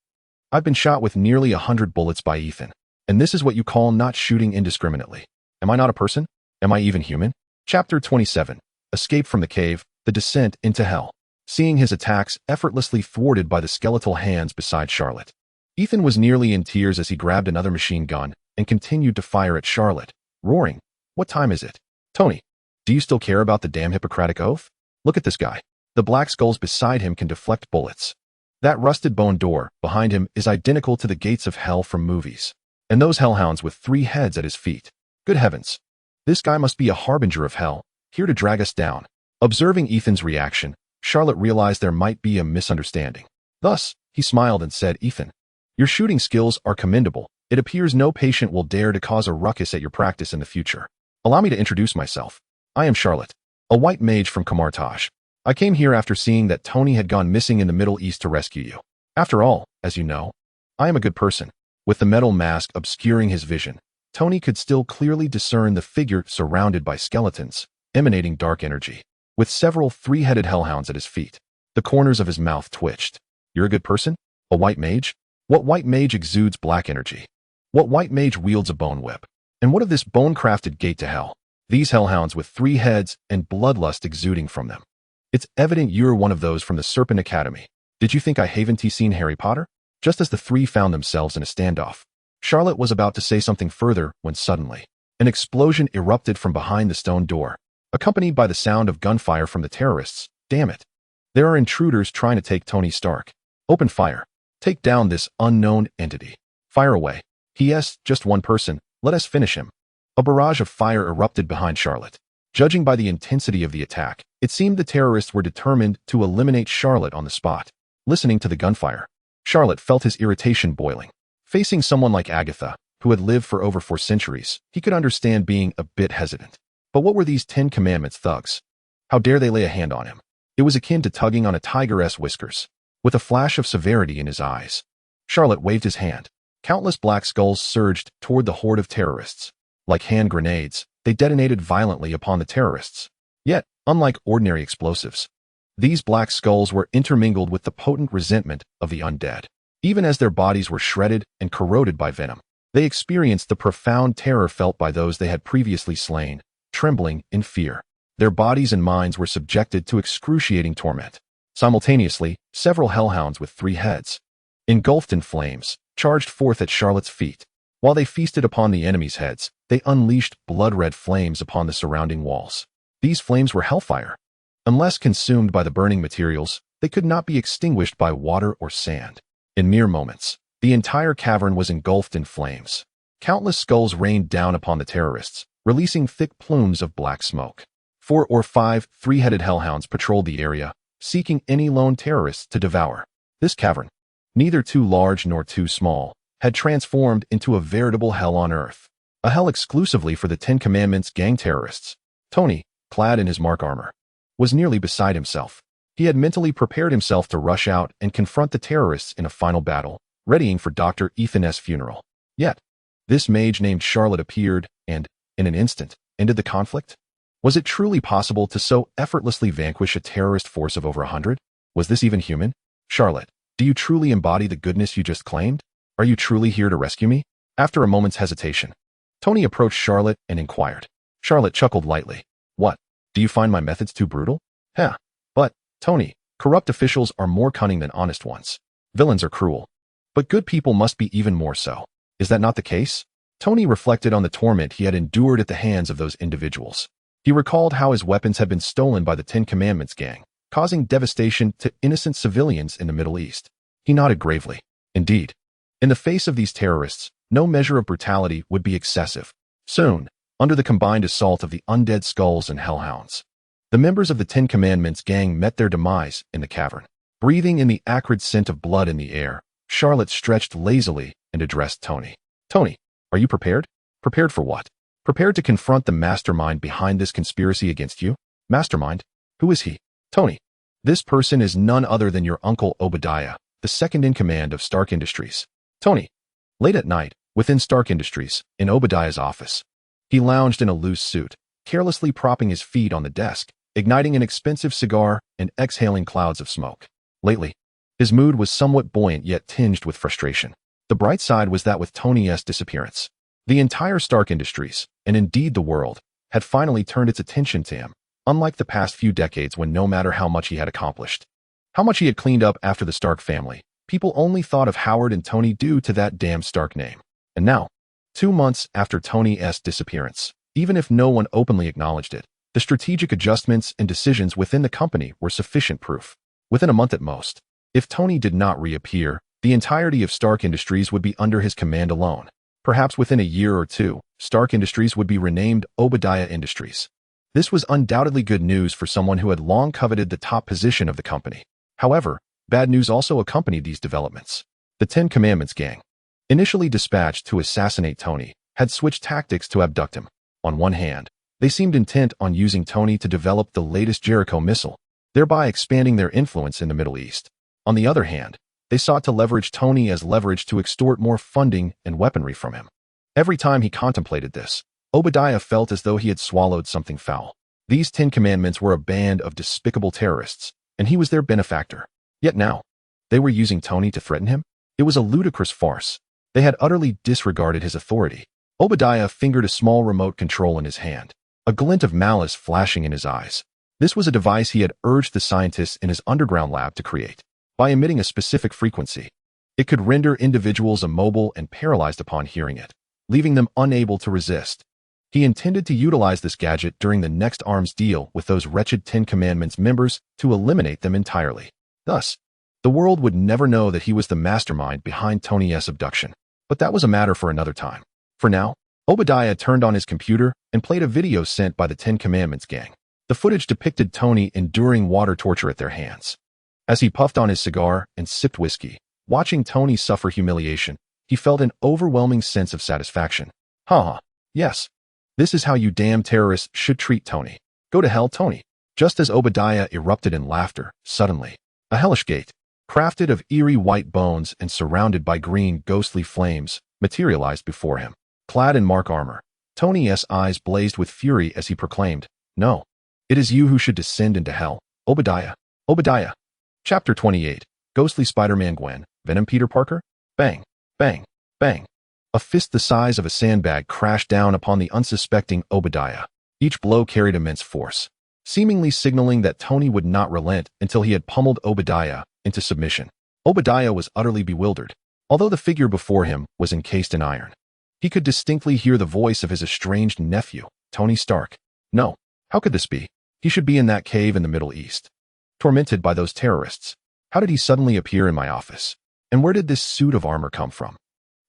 I've been shot with nearly 100 bullets by Ethan, and this is what you call not shooting indiscriminately. Am I not a person? Am I even human?" Chapter 27. Escape from the Cave, the Descent into Hell. Seeing his attacks effortlessly thwarted by the skeletal hands beside Charlotte, Ethan was nearly in tears as he grabbed another machine gun and continued to fire at Charlotte, roaring, "What time is it? Tony, do you still care about the damn Hippocratic Oath? Look at this guy. The black skulls beside him can deflect bullets. That rusted bone door behind him is identical to the gates of hell from movies. And those hellhounds with 3 heads at his feet. Good heavens. This guy must be a harbinger of hell, here to drag us down." Observing Ethan's reaction, Charlotte realized there might be a misunderstanding. Thus, he smiled and said, "Ethan, your shooting skills are commendable. It appears no patient will dare to cause a ruckus at your practice in the future. Allow me to introduce myself. I am Charlot, a white mage from Kamar-Taj. I came here after seeing that Tony had gone missing in the Middle East to rescue you. After all, as you know, I am a good person." With the metal mask obscuring his vision, Tony could still clearly discern the figure surrounded by skeletons, emanating dark energy. With several 3-headed hellhounds at his feet, the corners of his mouth twitched. "You're a good person? A white mage? What white mage exudes black energy? What white mage wields a bone whip? And what of this bone-crafted gate to hell? These hellhounds with 3 heads and bloodlust exuding from them. It's evident you're one of those from the Serpent Academy. Did you think I haven't seen Harry Potter?" Just as the 3 found themselves in a standoff, Charlotte was about to say something further when suddenly, an explosion erupted from behind the stone door, accompanied by the sound of gunfire from the terrorists. "Damn it. There are intruders trying to take Tony Stark. Open fire. Take down this unknown entity. Fire away. P.S. Just one person. Let us finish him." A barrage of fire erupted behind Charlotte. Judging by the intensity of the attack, it seemed the terrorists were determined to eliminate Charlotte on the spot. Listening to the gunfire, Charlotte felt his irritation boiling. Facing someone like Agatha, who had lived for over 4 centuries, he could understand being a bit hesitant. But what were these 10 Commandments thugs? How dare they lay a hand on him? It was akin to tugging on a tiger's whiskers. With a flash of severity in his eyes, Charlotte waved his hand. Countless black skulls surged toward the horde of terrorists. Like hand grenades, they detonated violently upon the terrorists. Yet, unlike ordinary explosives, these black skulls were intermingled with the potent resentment of the undead. Even as their bodies were shredded and corroded by venom, they experienced the profound terror felt by those they had previously slain. Trembling in fear, their bodies and minds were subjected to excruciating torment. Simultaneously, several hellhounds with 3 heads, engulfed in flames, charged forth at Charlotte's feet. While they feasted upon the enemy's heads, they unleashed blood-red flames upon the surrounding walls. These flames were hellfire. Unless consumed by the burning materials, they could not be extinguished by water or sand. In mere moments, the entire cavern was engulfed in flames. Countless skulls rained down upon the terrorists, releasing thick plumes of black smoke. 4 or 5 3-headed hellhounds patrolled the area, seeking any lone terrorists to devour. This cavern, neither too large nor too small, had transformed into a veritable hell on earth. A hell exclusively for the 10 Commandments gang terrorists. Tony, clad in his mark armor, was nearly beside himself. He had mentally prepared himself to rush out and confront the terrorists in a final battle, readying for Dr. Ethan's funeral. Yet, this mage named Charlotte appeared and, in an instant, ended the conflict? Was it truly possible to so effortlessly vanquish a terrorist force of over 100? Was this even human? "Charlotte, do you truly embody the goodness you just claimed? Are you truly here to rescue me?" After a moment's hesitation, Tony approached Charlotte and inquired. Charlotte chuckled lightly. "What? Do you find my methods too brutal?" "Huh. But, Tony, corrupt officials are more cunning than honest ones. Villains are cruel. But good people must be even more so. Is that not the case?" Tony reflected on the torment he had endured at the hands of those individuals. He recalled how his weapons had been stolen by the 10 Commandments gang, causing devastation to innocent civilians in the Middle East. He nodded gravely. Indeed, in the face of these terrorists, no measure of brutality would be excessive. Soon, under the combined assault of the undead skulls and hellhounds, the members of the 10 Commandments gang met their demise in the cavern. Breathing in the acrid scent of blood in the air, Charlotte stretched lazily and addressed Tony. Tony, are you prepared? Prepared for what? Prepared to confront the mastermind behind this conspiracy against you? Mastermind? Who is he? Tony, this person is none other than your uncle Obadiah, the second in command of Stark Industries. Tony. Late at night, within Stark Industries, in Obadiah's office, he lounged in a loose suit, carelessly propping his feet on the desk, igniting an expensive cigar and exhaling clouds of smoke. Lately, his mood was somewhat buoyant yet tinged with frustration. The bright side was that with Tony's disappearance, the entire Stark Industries, and indeed the world, had finally turned its attention to him, unlike the past few decades when no matter how much he had accomplished, how much he had cleaned up after the Stark family, people only thought of Howard and Tony due to that damn Stark name. And now, 2 months after Tony's disappearance, even if no one openly acknowledged it, the strategic adjustments and decisions within the company were sufficient proof. Within a month at most, if Tony did not reappear, the entirety of Stark Industries would be under his command alone. Perhaps within a year or two, Stark Industries would be renamed Obadiah Industries. This was undoubtedly good news for someone who had long coveted the top position of the company. However, bad news also accompanied these developments. The Ten Commandments gang, initially dispatched to assassinate Tony, had switched tactics to abduct him. On one hand, they seemed intent on using Tony to develop the latest Jericho missile, thereby expanding their influence in the Middle East. On the other hand, they sought to leverage Tony as leverage to extort more funding and weaponry from him. Every time he contemplated this, Obadiah felt as though he had swallowed something foul. These 10 Commandments were a band of despicable terrorists, and he was their benefactor. Yet now, they were using Tony to threaten him? It was a ludicrous farce. They had utterly disregarded his authority. Obadiah fingered a small remote control in his hand, a glint of malice flashing in his eyes. This was a device he had urged the scientists in his underground lab to create. By emitting a specific frequency, it could render individuals immobile and paralyzed upon hearing it, leaving them unable to resist. He intended to utilize this gadget during the next arms deal with those wretched 10 Commandments members to eliminate them entirely. Thus, the world would never know that he was the mastermind behind Tony's abduction. But that was a matter for another time. For now, Obadiah turned on his computer and played a video sent by the 10 Commandments gang. The footage depicted Tony enduring water torture at their hands. As he puffed on his cigar and sipped whiskey, watching Tony suffer humiliation, he felt an overwhelming sense of satisfaction. Yes. This is how you damn terrorists should treat Tony. Go to hell, Tony. Just as Obadiah erupted in laughter, suddenly, a hellish gate, crafted of eerie white bones and surrounded by green ghostly flames, materialized before him. Clad in mark armor, Tony's eyes blazed with fury as he proclaimed, "No, it is you who should descend into hell, Obadiah. Obadiah." Chapter 28, Ghostly Spider-Man Gwen, Venom Peter Parker? Bang, bang, bang. A fist the size of a sandbag crashed down upon the unsuspecting Obadiah. Each blow carried immense force, seemingly signaling that Tony would not relent until he had pummeled Obadiah into submission. Obadiah was utterly bewildered. Although the figure before him was encased in iron, he could distinctly hear the voice of his estranged nephew, Tony Stark. No, how could this be? He should be in that cave in the Middle East, tormented by those terrorists. How did he suddenly appear in my office? And where did this suit of armor come from?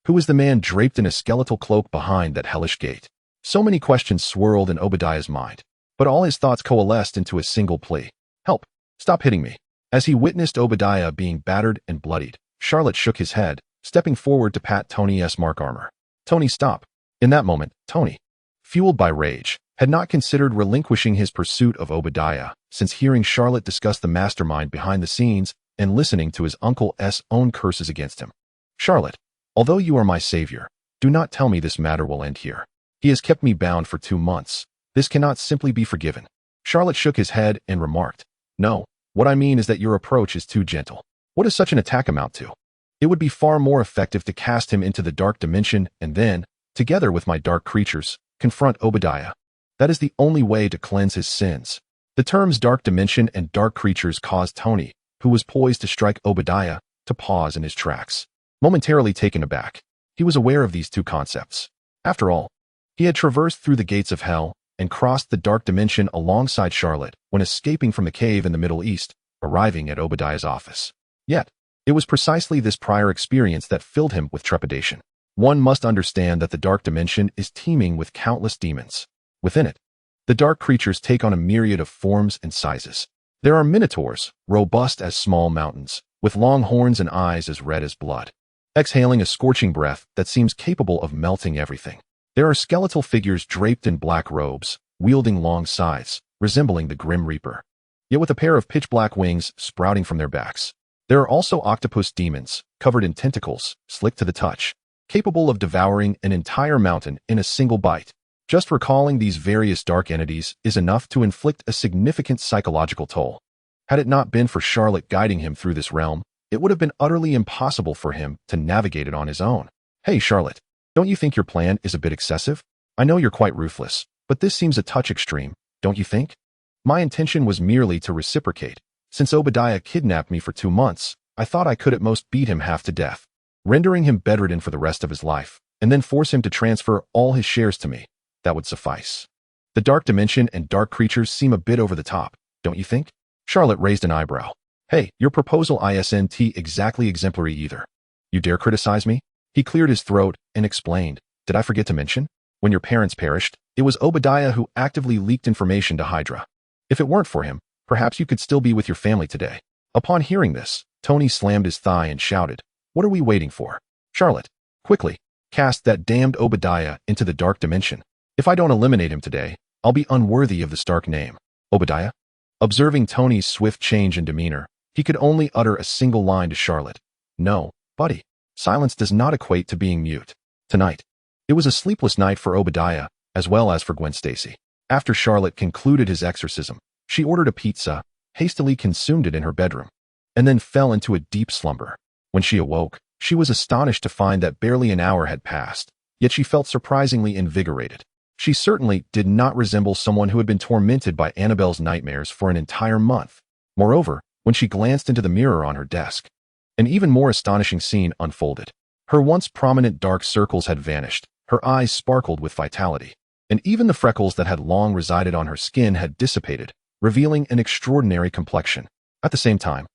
Who was the man draped in a skeletal cloak behind that hellish gate? So many questions swirled in Obadiah's mind, but all his thoughts coalesced into a single plea. Help! Stop hitting me. As he witnessed Obadiah being battered and bloodied, Charlot shook his head, stepping forward to pat Tony's mark armor. Tony, stop. In that moment, Tony, fueled by rage, had not considered relinquishing his pursuit of Obadiah, since hearing Charlot discuss the mastermind behind the scenes and listening to his uncle's own curses against him. Charlot, although you are my savior, do not tell me this matter will end here. He has kept me bound for 2 months. This cannot simply be forgiven. Charlot shook his head and remarked, "No, what I mean is that your approach is too gentle. What does such an attack amount to? It would be far more effective to cast him into the dark dimension and then, together with my dark creatures, confront Obadiah. That is the only way to cleanse his sins." The terms dark dimension and dark creatures caused Tony, who was poised to strike Obadiah, to pause in his tracks. Momentarily taken aback, he was aware of these two concepts. After all, he had traversed through the gates of hell and crossed the dark dimension alongside Charlot when escaping from the cave in the Middle East, arriving at Obadiah's office. Yet, it was precisely this prior experience that filled him with trepidation. One must understand that the dark dimension is teeming with countless demons. Within it, the dark creatures take on a myriad of forms and sizes. There are minotaurs, robust as small mountains, with long horns and eyes as red as blood. exhaling a scorching breath that seems capable of melting everything. There are skeletal figures draped in black robes, wielding long scythes, resembling the Grim Reaper, yet with a pair of pitch-black wings sprouting from their backs. There are also octopus demons, covered in tentacles, slick to the touch, capable of devouring an entire mountain in a single bite. Just recalling these various dark entities is enough to inflict a significant psychological toll. Had it not been for Charlotte guiding him through this realm, it would have been utterly impossible for him to navigate it on his own. Hey, Charlotte, don't you think your plan is a bit excessive? I know you're quite ruthless, but this seems a touch extreme, don't you think? My intention was merely to reciprocate. Since Obadiah kidnapped me for 2 months, I thought I could at most beat him half to death, rendering him bedridden for the rest of his life, and then force him to transfer all his shares to me. That would suffice. The dark dimension and dark creatures seem a bit over the top, don't you think? Charlotte raised an eyebrow. Hey, your proposal isn't exactly exemplary either. You dare criticize me? He cleared his throat and explained. Did I forget to mention? When your parents perished, it was Obadiah who actively leaked information to Hydra. If it weren't for him, perhaps you could still be with your family today. Upon hearing this, Tony slammed his thigh and shouted, What are we waiting for? Charlotte, quickly, cast that damned Obadiah into the dark dimension. If I don't eliminate him today, I'll be unworthy of the Stark name. Obadiah? Observing Tony's swift change in demeanor, he could only utter a single line to Charlotte. No, buddy. Silence does not equate to being mute. Tonight. It was a sleepless night for Obadiah, as well as for Gwen Stacy. After Charlotte concluded his exorcism, she ordered a pizza, hastily consumed it in her bedroom, and then fell into a deep slumber. When she awoke, she was astonished to find that barely an hour had passed, yet she felt surprisingly invigorated. She certainly did not resemble someone who had been tormented by Annabelle's nightmares for an entire month. Moreover, when she glanced into the mirror on her desk, an even more astonishing scene unfolded. Her once prominent dark circles had vanished, her eyes sparkled with vitality, and even the freckles that had long resided on her skin had dissipated, revealing an extraordinary complexion. At the same time,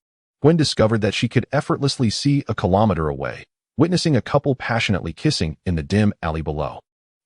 Gwen discovered that she could effortlessly see a kilometer away, witnessing a couple passionately kissing in the dim alley below.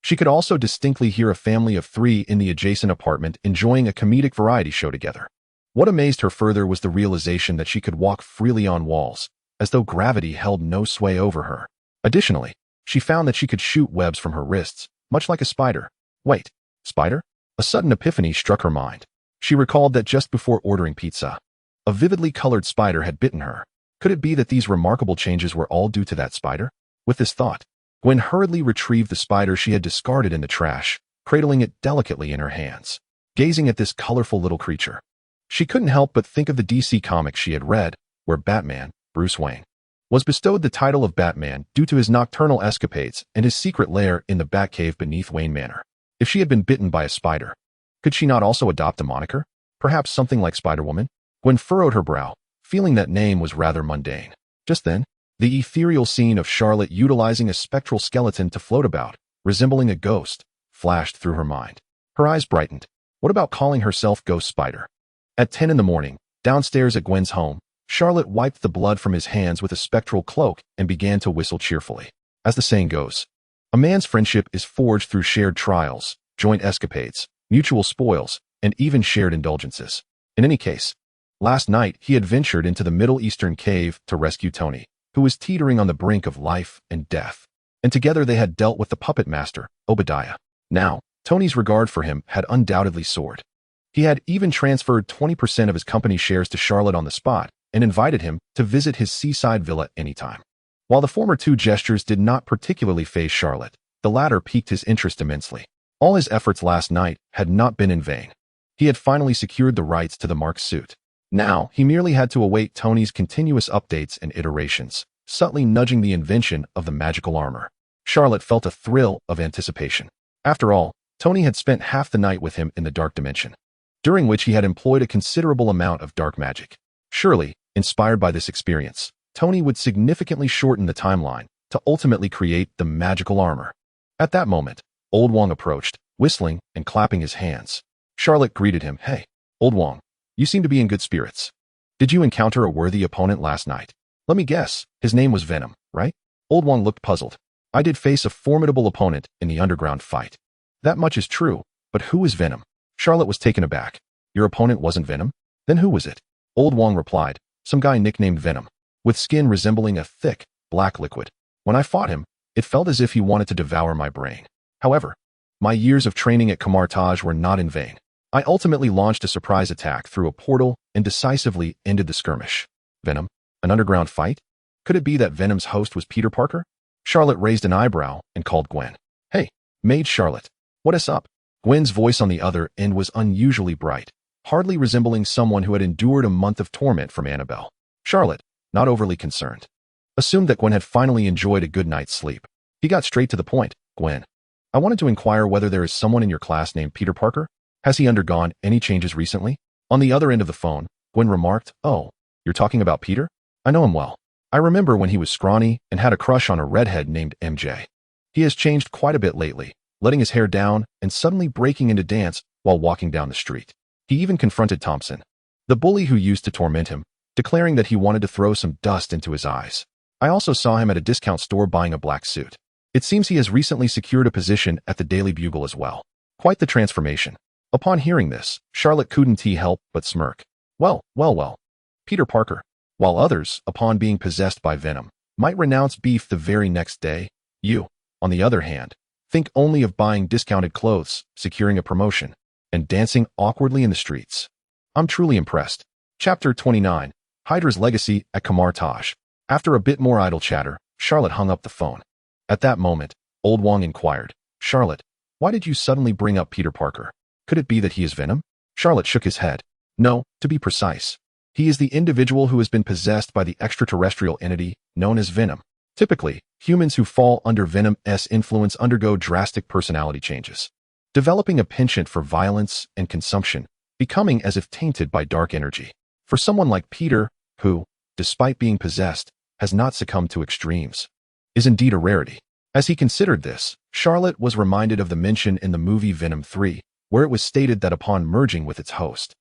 She could also distinctly hear a family of 3 in the adjacent apartment enjoying a comedic variety show together. What amazed her further was the realization that she could walk freely on walls, as though gravity held no sway over her. Additionally, she found that she could shoot webs from her wrists, much like a spider. Wait, spider? A sudden epiphany struck her mind. She recalled that just before ordering pizza, a vividly colored spider had bitten her. Could it be that these remarkable changes were all due to that spider? With this thought, Gwen hurriedly retrieved the spider she had discarded in the trash, cradling it delicately in her hands. Gazing at this colorful little creature, she couldn't help but think of the DC comics she had read, where Batman, Bruce Wayne, was bestowed the title of Batman due to his nocturnal escapades and his secret lair in the Batcave beneath Wayne Manor. If she had been bitten by a spider, could she not also adopt a moniker? Perhaps something like Spider-Woman? Gwen furrowed her brow, feeling that name was rather mundane. Just then, the ethereal scene of Charlotte utilizing a spectral skeleton to float about, resembling a ghost, flashed through her mind. Her eyes brightened. What about calling herself Ghost Spider? At 10 in the morning, downstairs at Gwen's home, Charlotte wiped the blood from his hands with a spectral cloak and began to whistle cheerfully. As the saying goes, a man's friendship is forged through shared trials, joint escapades, mutual spoils, and even shared indulgences. In any case, last night he had ventured into the Middle Eastern cave to rescue Tony, who was teetering on the brink of life and death. And together they had dealt with the puppet master, Obadiah. Now, Tony's regard for him had undoubtedly soared. He had even transferred 20% of his company shares to Charlotte on the spot and invited him to visit his seaside villa anytime. While the former 2 gestures did not particularly faze Charlotte, the latter piqued his interest immensely. All his efforts last night had not been in vain. He had finally secured the rights to the Mark's suit. Now, he merely had to await Tony's continuous updates and iterations, subtly nudging the invention of the magical armor. Charlotte felt a thrill of anticipation. After all, Tony had spent half the night with him in the dark dimension, during which he had employed a considerable amount of dark magic. Surely, inspired by this experience, Tony would significantly shorten the timeline to ultimately create the magical armor. At that moment, Old Wong approached, whistling and clapping his hands. Charlotte greeted him. Hey, Old Wong, you seem to be in good spirits. Did you encounter a worthy opponent last night? Let me guess, his name was Venom, right? Old Wong looked puzzled. I did face a formidable opponent in the underground fight. That much is true, but who is Venom? Charlotte was taken aback. Your opponent wasn't Venom? Then who was it? Old Wong replied, some guy nicknamed Venom, with skin resembling a thick, black liquid. When I fought him, it felt as if he wanted to devour my brain. However, my years of training at Kamar-Taj were not in vain. I ultimately launched a surprise attack through a portal and decisively ended the skirmish. Venom? An underground fight? Could it be that Venom's host was Peter Parker? Charlotte raised an eyebrow and called Gwen. Hey, Maid Charlotte. What is up? Gwen's voice on the other end was unusually bright, hardly resembling someone who had endured a month of torment from Annabelle. Charlotte, not overly concerned, assumed that Gwen had finally enjoyed a good night's sleep. He got straight to the point. Gwen, I wanted to inquire whether there is someone in your class named Peter Parker. Has he undergone any changes recently? On the other end of the phone, Gwen remarked, Oh, you're talking about Peter? I know him well. I remember when he was scrawny and had a crush on a redhead named MJ. He has changed quite a bit lately, letting his hair down and suddenly breaking into dance while walking down the street. He even confronted Thompson, the bully who used to torment him, declaring that he wanted to throw some dust into his eyes. I also saw him at a discount store buying a black suit. It seems he has recently secured a position at the Daily Bugle as well. Quite the transformation. Upon hearing this, Charlotte couldn't help but smirk. Well. Peter Parker, while others, upon being possessed by Venom, might renounce beef the very next day, you, on the other hand, think only of buying discounted clothes, securing a promotion, and dancing awkwardly in the streets. I'm truly impressed. Chapter 29, Hydra's Legacy at Kamar-Taj. After a bit more idle chatter, Charlotte hung up the phone. At that moment, Old Wong inquired, Charlotte, why did you suddenly bring up Peter Parker? Could it be that he is Venom? Charlotte shook his head. No, to be precise. He is the individual who has been possessed by the extraterrestrial entity known as Venom. Typically, humans who fall under Venom's influence undergo drastic personality changes, developing a penchant for violence and consumption, becoming as if tainted by dark energy. For someone like Peter, who, despite being possessed, has not succumbed to extremes, is indeed a rarity. As he considered this, Charlotte was reminded of the mention in the movie Venom 3, where it was stated that upon merging with its host,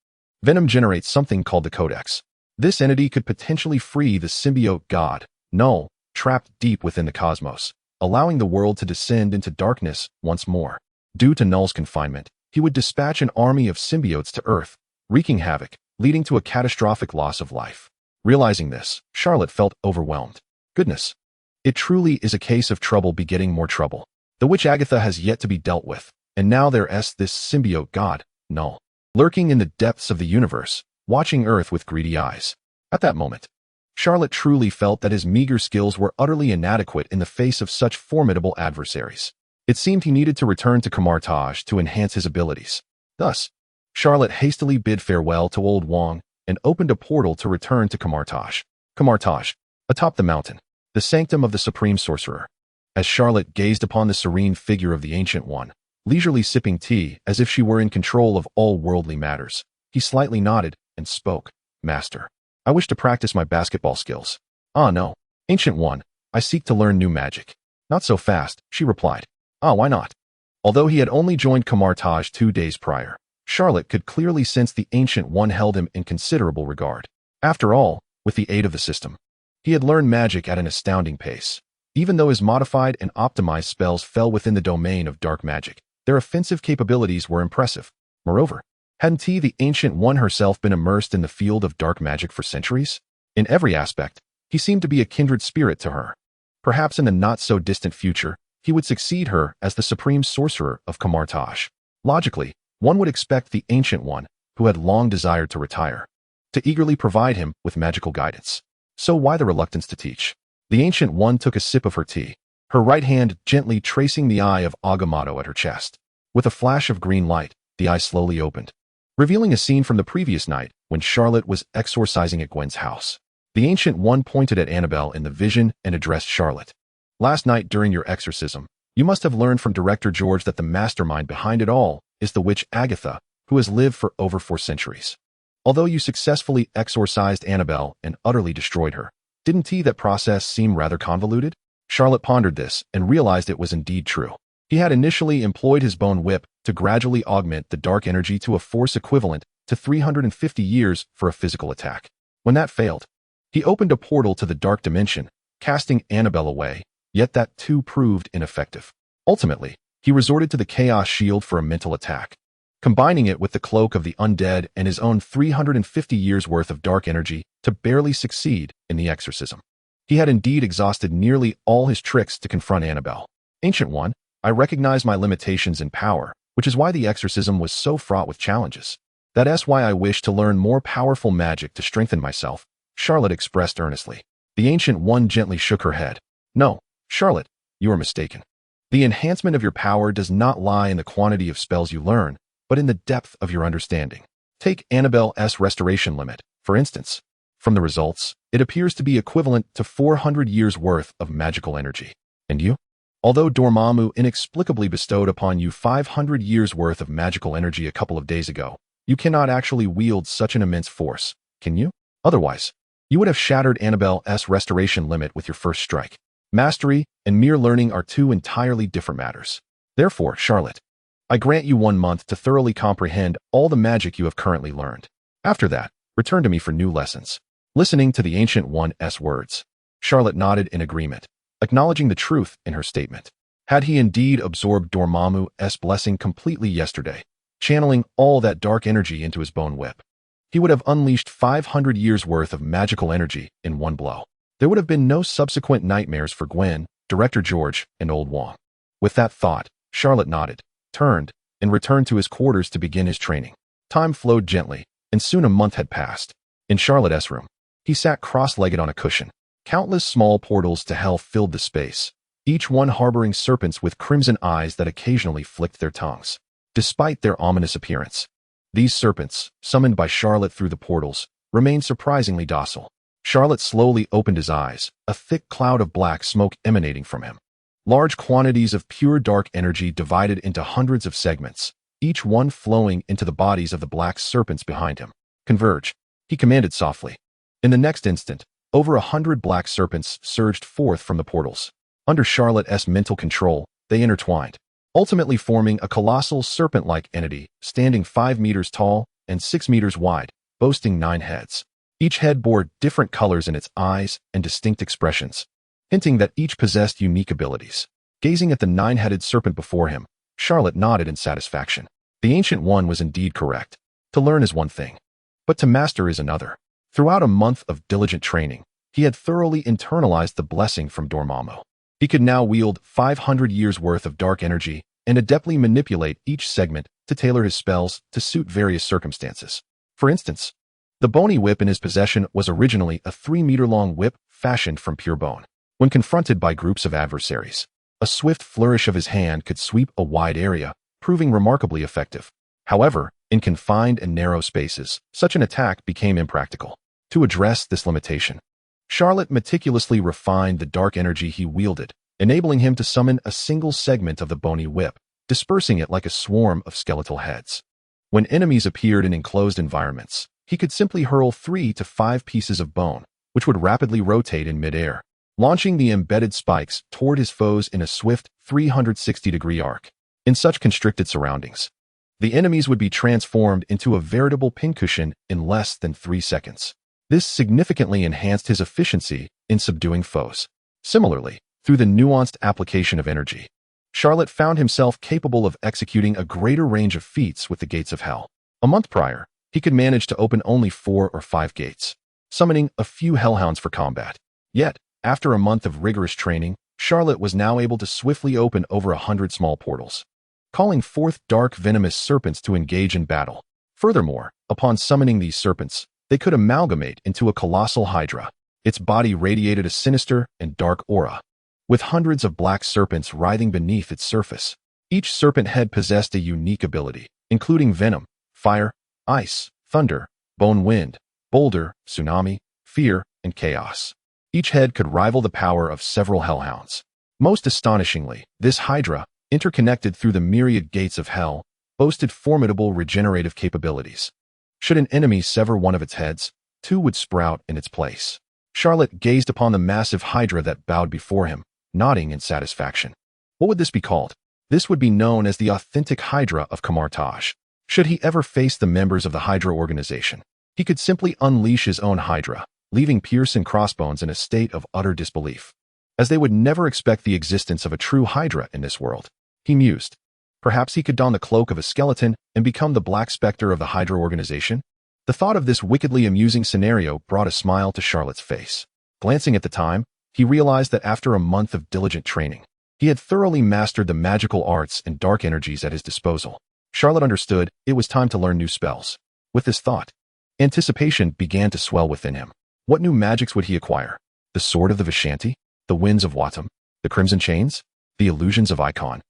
Venom generates something called the Codex. This entity could potentially free the symbiote god, Null, trapped deep within the cosmos, allowing the world to descend into darkness once more. Due to Null's confinement, he would dispatch an army of symbiotes to Earth, wreaking havoc, leading to a catastrophic loss of life. Realizing this, Charlotte felt overwhelmed. Goodness. It truly is a case of trouble begetting more trouble. The witch Agatha has yet to be dealt with, and now there's this symbiote god, Null, lurking in the depths of the universe, watching Earth with greedy eyes. At that moment, Charlotte truly felt that his meager skills were utterly inadequate in the face of such formidable adversaries. It seemed he needed to return to Kamar-Taj to enhance his abilities. Thus, Charlotte hastily bid farewell to Old Wong and opened a portal to return to Kamar-Taj. Kamar-Taj, atop the mountain, the sanctum of the Supreme Sorcerer. As Charlotte gazed upon the serene figure of the Ancient One, leisurely sipping tea as if she were in control of all worldly matters, he slightly nodded and spoke. Master, I wish to practice my basketball skills. Ah, no. Ancient One, I seek to learn new magic. Not so fast, she replied. Ah, why not? Although he had only joined Kamar-Taj 2 days prior, Charlotte could clearly sense the Ancient One held him in considerable regard. After all, with the aid of the system, he had learned magic at an astounding pace. Even though his modified and optimized spells fell within the domain of dark magic, their offensive capabilities were impressive. Moreover, hadn't the Ancient One herself been immersed in the field of dark magic for centuries? In every aspect, he seemed to be a kindred spirit to her. Perhaps in the not-so-distant future, he would succeed her as the Supreme Sorcerer of Kamar-Taj. Logically, one would expect the Ancient One, who had long desired to retire, to eagerly provide him with magical guidance. So why the reluctance to teach? The Ancient One took a sip of her tea, her right hand gently tracing the eye of Agamotto at her chest. With a flash of green light, the eye slowly opened, revealing a scene from the previous night when Charlotte was exorcising at Gwen's house. The Ancient One pointed at Annabelle in the vision and addressed Charlotte. Last night during your exorcism, you must have learned from Director George that the mastermind behind it all is the witch Agatha, who has lived for over 4 centuries. Although you successfully exorcised Annabelle and utterly destroyed her, didn't that process seem rather convoluted? Charlotte pondered this and realized it was indeed true. He had initially employed his bone whip to gradually augment the dark energy to a force equivalent to 350 years for a physical attack. When that failed, he opened a portal to the dark dimension, casting Annabelle away, yet that too proved ineffective. Ultimately, he resorted to the Chaos Shield for a mental attack, combining it with the Cloak of the Undead and his own 350 years worth of dark energy to barely succeed in the exorcism. He had indeed exhausted nearly all his tricks to confront Annabelle. Ancient One, I recognize my limitations in power, which is why the exorcism was so fraught with challenges. That's why I wish to learn more powerful magic to strengthen myself, Charlotte expressed earnestly. The Ancient One gently shook her head. No, Charlotte, you are mistaken. The enhancement of your power does not lie in the quantity of spells you learn, but in the depth of your understanding. Take Annabelle's restoration limit, for instance. From the results, it appears to be equivalent to 400 years' worth of magical energy. And you? Although Dormammu inexplicably bestowed upon you 500 years' worth of magical energy a couple of days ago, you cannot actually wield such an immense force, can you? Otherwise, you would have shattered Annabelle's restoration limit with your first strike. Mastery and mere learning are two entirely different matters. Therefore, Charlotte, I grant you 1 month to thoroughly comprehend all the magic you have currently learned. After that, return to me for new lessons. Listening to the Ancient One's words, Charlotte nodded in agreement, acknowledging the truth in her statement. Had he indeed absorbed Dormammu's blessing completely yesterday, channeling all that dark energy into his bone whip, he would have unleashed 500 years' worth of magical energy in one blow. There would have been no subsequent nightmares for Gwen, Director George, and Old Wong. With that thought, Charlotte nodded, turned, and returned to his quarters to begin his training. Time flowed gently, and soon a month had passed. In Charlotte's room, he sat cross-legged on a cushion. Countless small portals to hell filled the space, each one harboring serpents with crimson eyes that occasionally flicked their tongues. Despite their ominous appearance, these serpents, summoned by Charlotte through the portals, remained surprisingly docile. Charlotte slowly opened his eyes, a thick cloud of black smoke emanating from him. Large quantities of pure dark energy divided into hundreds of segments, each one flowing into the bodies of the black serpents behind him. Converge, he commanded softly. In the next instant, over 100 black serpents surged forth from the portals. Under Charlotte's mental control, they intertwined, ultimately forming a colossal serpent-like entity, standing 5 meters tall and 6 meters wide, boasting 9 heads. Each head bore different colors in its eyes and distinct expressions, hinting that each possessed unique abilities. Gazing at the 9-headed serpent before him, Charlotte nodded in satisfaction. The Ancient One was indeed correct. To learn is one thing, but to master is another. Throughout a month of diligent training, he had thoroughly internalized the blessing from Dormammu. He could now wield 500 years' worth of dark energy and adeptly manipulate each segment to tailor his spells to suit various circumstances. For instance, the bony whip in his possession was originally a 3-meter-long whip fashioned from pure bone. When confronted by groups of adversaries, a swift flourish of his hand could sweep a wide area, proving remarkably effective. However, in confined and narrow spaces, such an attack became impractical. To address this limitation, Charlotte meticulously refined the dark energy he wielded, enabling him to summon a single segment of the bony whip, dispersing it like a swarm of skeletal heads. When enemies appeared in enclosed environments, he could simply hurl 3 to 5 pieces of bone, which would rapidly rotate in midair, launching the embedded spikes toward his foes in a swift 360-degree arc. In such constricted surroundings, the enemies would be transformed into a veritable pincushion in less than 3 seconds. This significantly enhanced his efficiency in subduing foes. Similarly, through the nuanced application of energy, Charlotte found himself capable of executing a greater range of feats with the gates of hell. A month prior, he could manage to open only 4 or 5 gates, summoning a few hellhounds for combat. Yet, after a month of rigorous training, Charlotte was now able to swiftly open over 100 small portals, calling forth dark venomous serpents to engage in battle. Furthermore, upon summoning these serpents, they could amalgamate into a colossal hydra. Its body radiated a sinister and dark aura, with hundreds of black serpents writhing beneath its surface. Each serpent head possessed a unique ability, including venom, fire, ice, thunder, bone wind, boulder, tsunami, fear, and chaos. Each head could rival the power of several hellhounds. Most astonishingly, this hydra, interconnected through the myriad gates of hell, boasted formidable regenerative capabilities. Should an enemy sever one of its heads, 2 would sprout in its place. Charlotte gazed upon the massive hydra that bowed before him, nodding in satisfaction. What would this be called? This would be known as the authentic hydra of Kamar-Taj. Should he ever face the members of the Hydra organization, he could simply unleash his own hydra, leaving Pierce and Crossbones in a state of utter disbelief, as they would never expect the existence of a true hydra in this world. He mused. Perhaps he could don the cloak of a skeleton and become the Black Spectre of the Hydra organization? The thought of this wickedly amusing scenario brought a smile to Charlotte's face. Glancing at the time, He realized that after a month of diligent training, he had thoroughly mastered the magical arts and dark energies at his disposal. Charlot understood it was time to learn new spells. With this thought, anticipation began to swell within him. What new magics would he acquire? The sword of the Vishanti? The winds of Watam? The crimson chains? The illusions of Icon?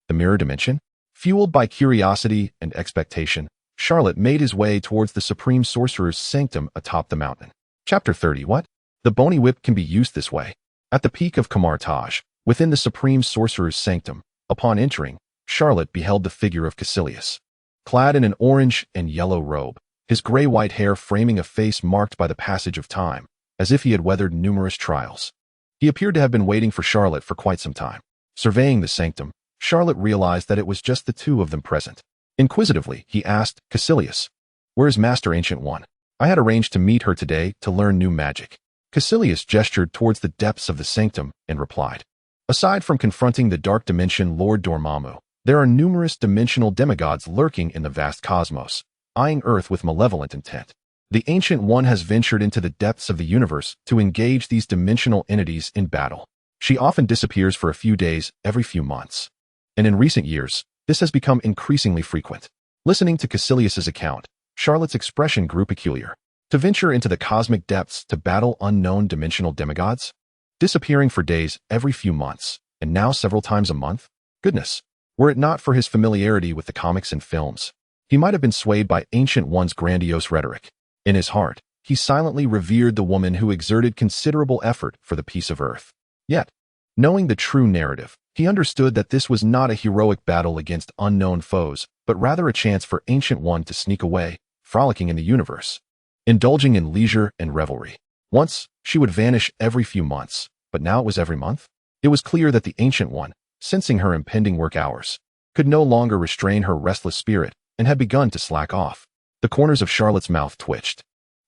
The mirror dimension? Fueled by curiosity and expectation, Charlot made his way towards the Supreme Sorcerer's sanctum atop the mountain. Chapter 30. What? The bony whip can be used this way. At the peak of Kamar-Taj, within the Supreme Sorcerer's sanctum, upon entering, Charlot beheld the figure of Caecilius. Clad in an orange and yellow robe, his gray-white hair framing a face marked by the passage of time, as if he had weathered numerous trials. He appeared to have been waiting for Charlot for quite some time. Surveying the sanctum, Charlot realized that it was just the two of them present. Inquisitively, he asked, Caecilius, where is Master Ancient One? I had arranged to meet her today to learn new magic. Caecilius gestured towards the depths of the sanctum and replied, aside from confronting the dark dimension Lord Dormammu, there are numerous dimensional demigods lurking in the vast cosmos, eyeing Earth with malevolent intent. The Ancient One has ventured into the depths of the universe to engage these dimensional entities in battle. She often disappears for a few days every few months. And in recent years, this has become increasingly frequent. Listening to Caecilius's account, Charlot's expression grew peculiar. To venture into the cosmic depths to battle unknown dimensional demigods? Disappearing for days every few months, and now several times a month? Goodness, were it not for his familiarity with the comics and films, he might have been swayed by Ancient One's grandiose rhetoric. In his heart, he silently revered the woman who exerted considerable effort for the peace of Earth. Yet, knowing the true narrative, he understood that this was not a heroic battle against unknown foes, but rather a chance for Ancient One to sneak away, frolicking in the universe, indulging in leisure and revelry. Once, she would vanish every few months, but now it was every month. It was clear that the Ancient One, sensing her impending work hours, could no longer restrain her restless spirit and had begun to slack off. The corners of Charlot's mouth twitched.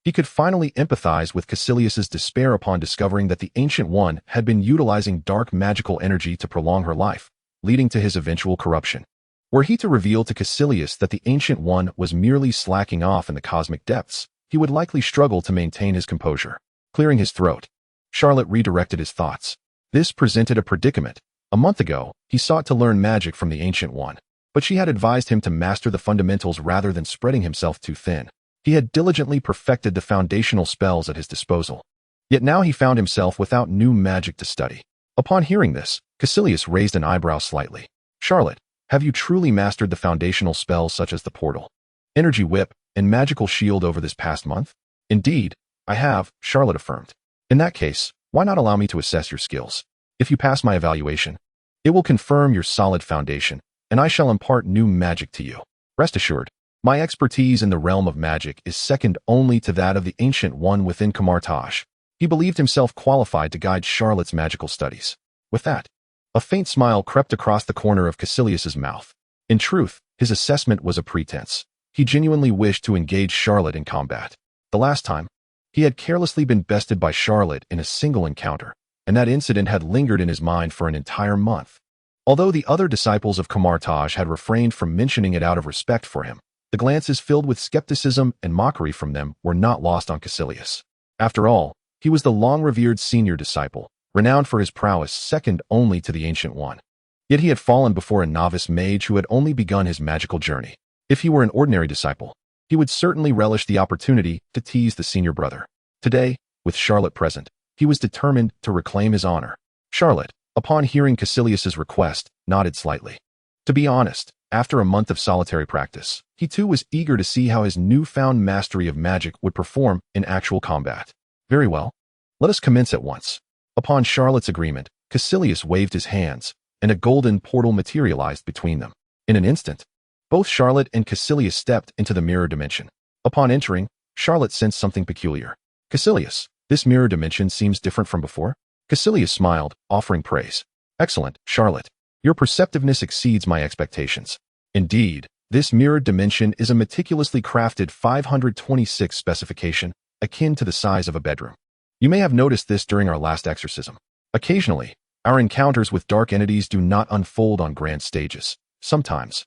He could finally empathize with Caecilius's despair upon discovering that the Ancient One had been utilizing dark magical energy to prolong her life, leading to his eventual corruption. Were he to reveal to Caecilius that the Ancient One was merely slacking off in the cosmic depths, he would likely struggle to maintain his composure. Clearing his throat, Charlot redirected his thoughts. This presented a predicament. A month ago, he sought to learn magic from the Ancient One, but she had advised him to master the fundamentals rather than spreading himself too thin. He had diligently perfected the foundational spells at his disposal. Yet now he found himself without new magic to study. Upon hearing this, Caecilius raised an eyebrow slightly. Charlot, have you truly mastered the foundational spells such as the portal, energy whip, and magical shield over this past month? Indeed, I have, Charlot affirmed. In that case, why not allow me to assess your skills? If you pass my evaluation, it will confirm your solid foundation, and I shall impart new magic to you. Rest assured, my expertise in the realm of magic is second only to that of the Ancient One within Kamar-Taj. He believed himself qualified to guide Charlot's magical studies. With that, a faint smile crept across the corner of Caecilius's mouth. In truth, his assessment was a pretense. He genuinely wished to engage Charlot in combat. The last time, he had carelessly been bested by Charlot in a single encounter, and that incident had lingered in his mind for an entire month. Although the other disciples of Kamar-Taj had refrained from mentioning it out of respect for him, the glances filled with skepticism and mockery from them were not lost on Caecilius. After all, he was the long-revered senior disciple, renowned for his prowess second only to the Ancient One. Yet he had fallen before a novice mage who had only begun his magical journey. If he were an ordinary disciple, he would certainly relish the opportunity to tease the senior brother. Today, with Charlot present, he was determined to reclaim his honor. Charlot, upon hearing Caecilius's request, nodded slightly. To be honest, after a month of solitary practice, he too was eager to see how his newfound mastery of magic would perform in actual combat. Very well. Let us commence at once. Upon Charlot's agreement, Caecilius waved his hands, and a golden portal materialized between them. In an instant, both Charlot and Caecilius stepped into the mirror dimension. Upon entering, Charlot sensed something peculiar. Caecilius, this mirror dimension seems different from before? Caecilius smiled, offering praise. Excellent, Charlot. Your perceptiveness exceeds my expectations. Indeed, this mirrored dimension is a meticulously crafted 526 specification, akin to the size of a bedroom. You may have noticed this during our last exorcism. Occasionally, our encounters with dark entities do not unfold on grand stages. Sometimes,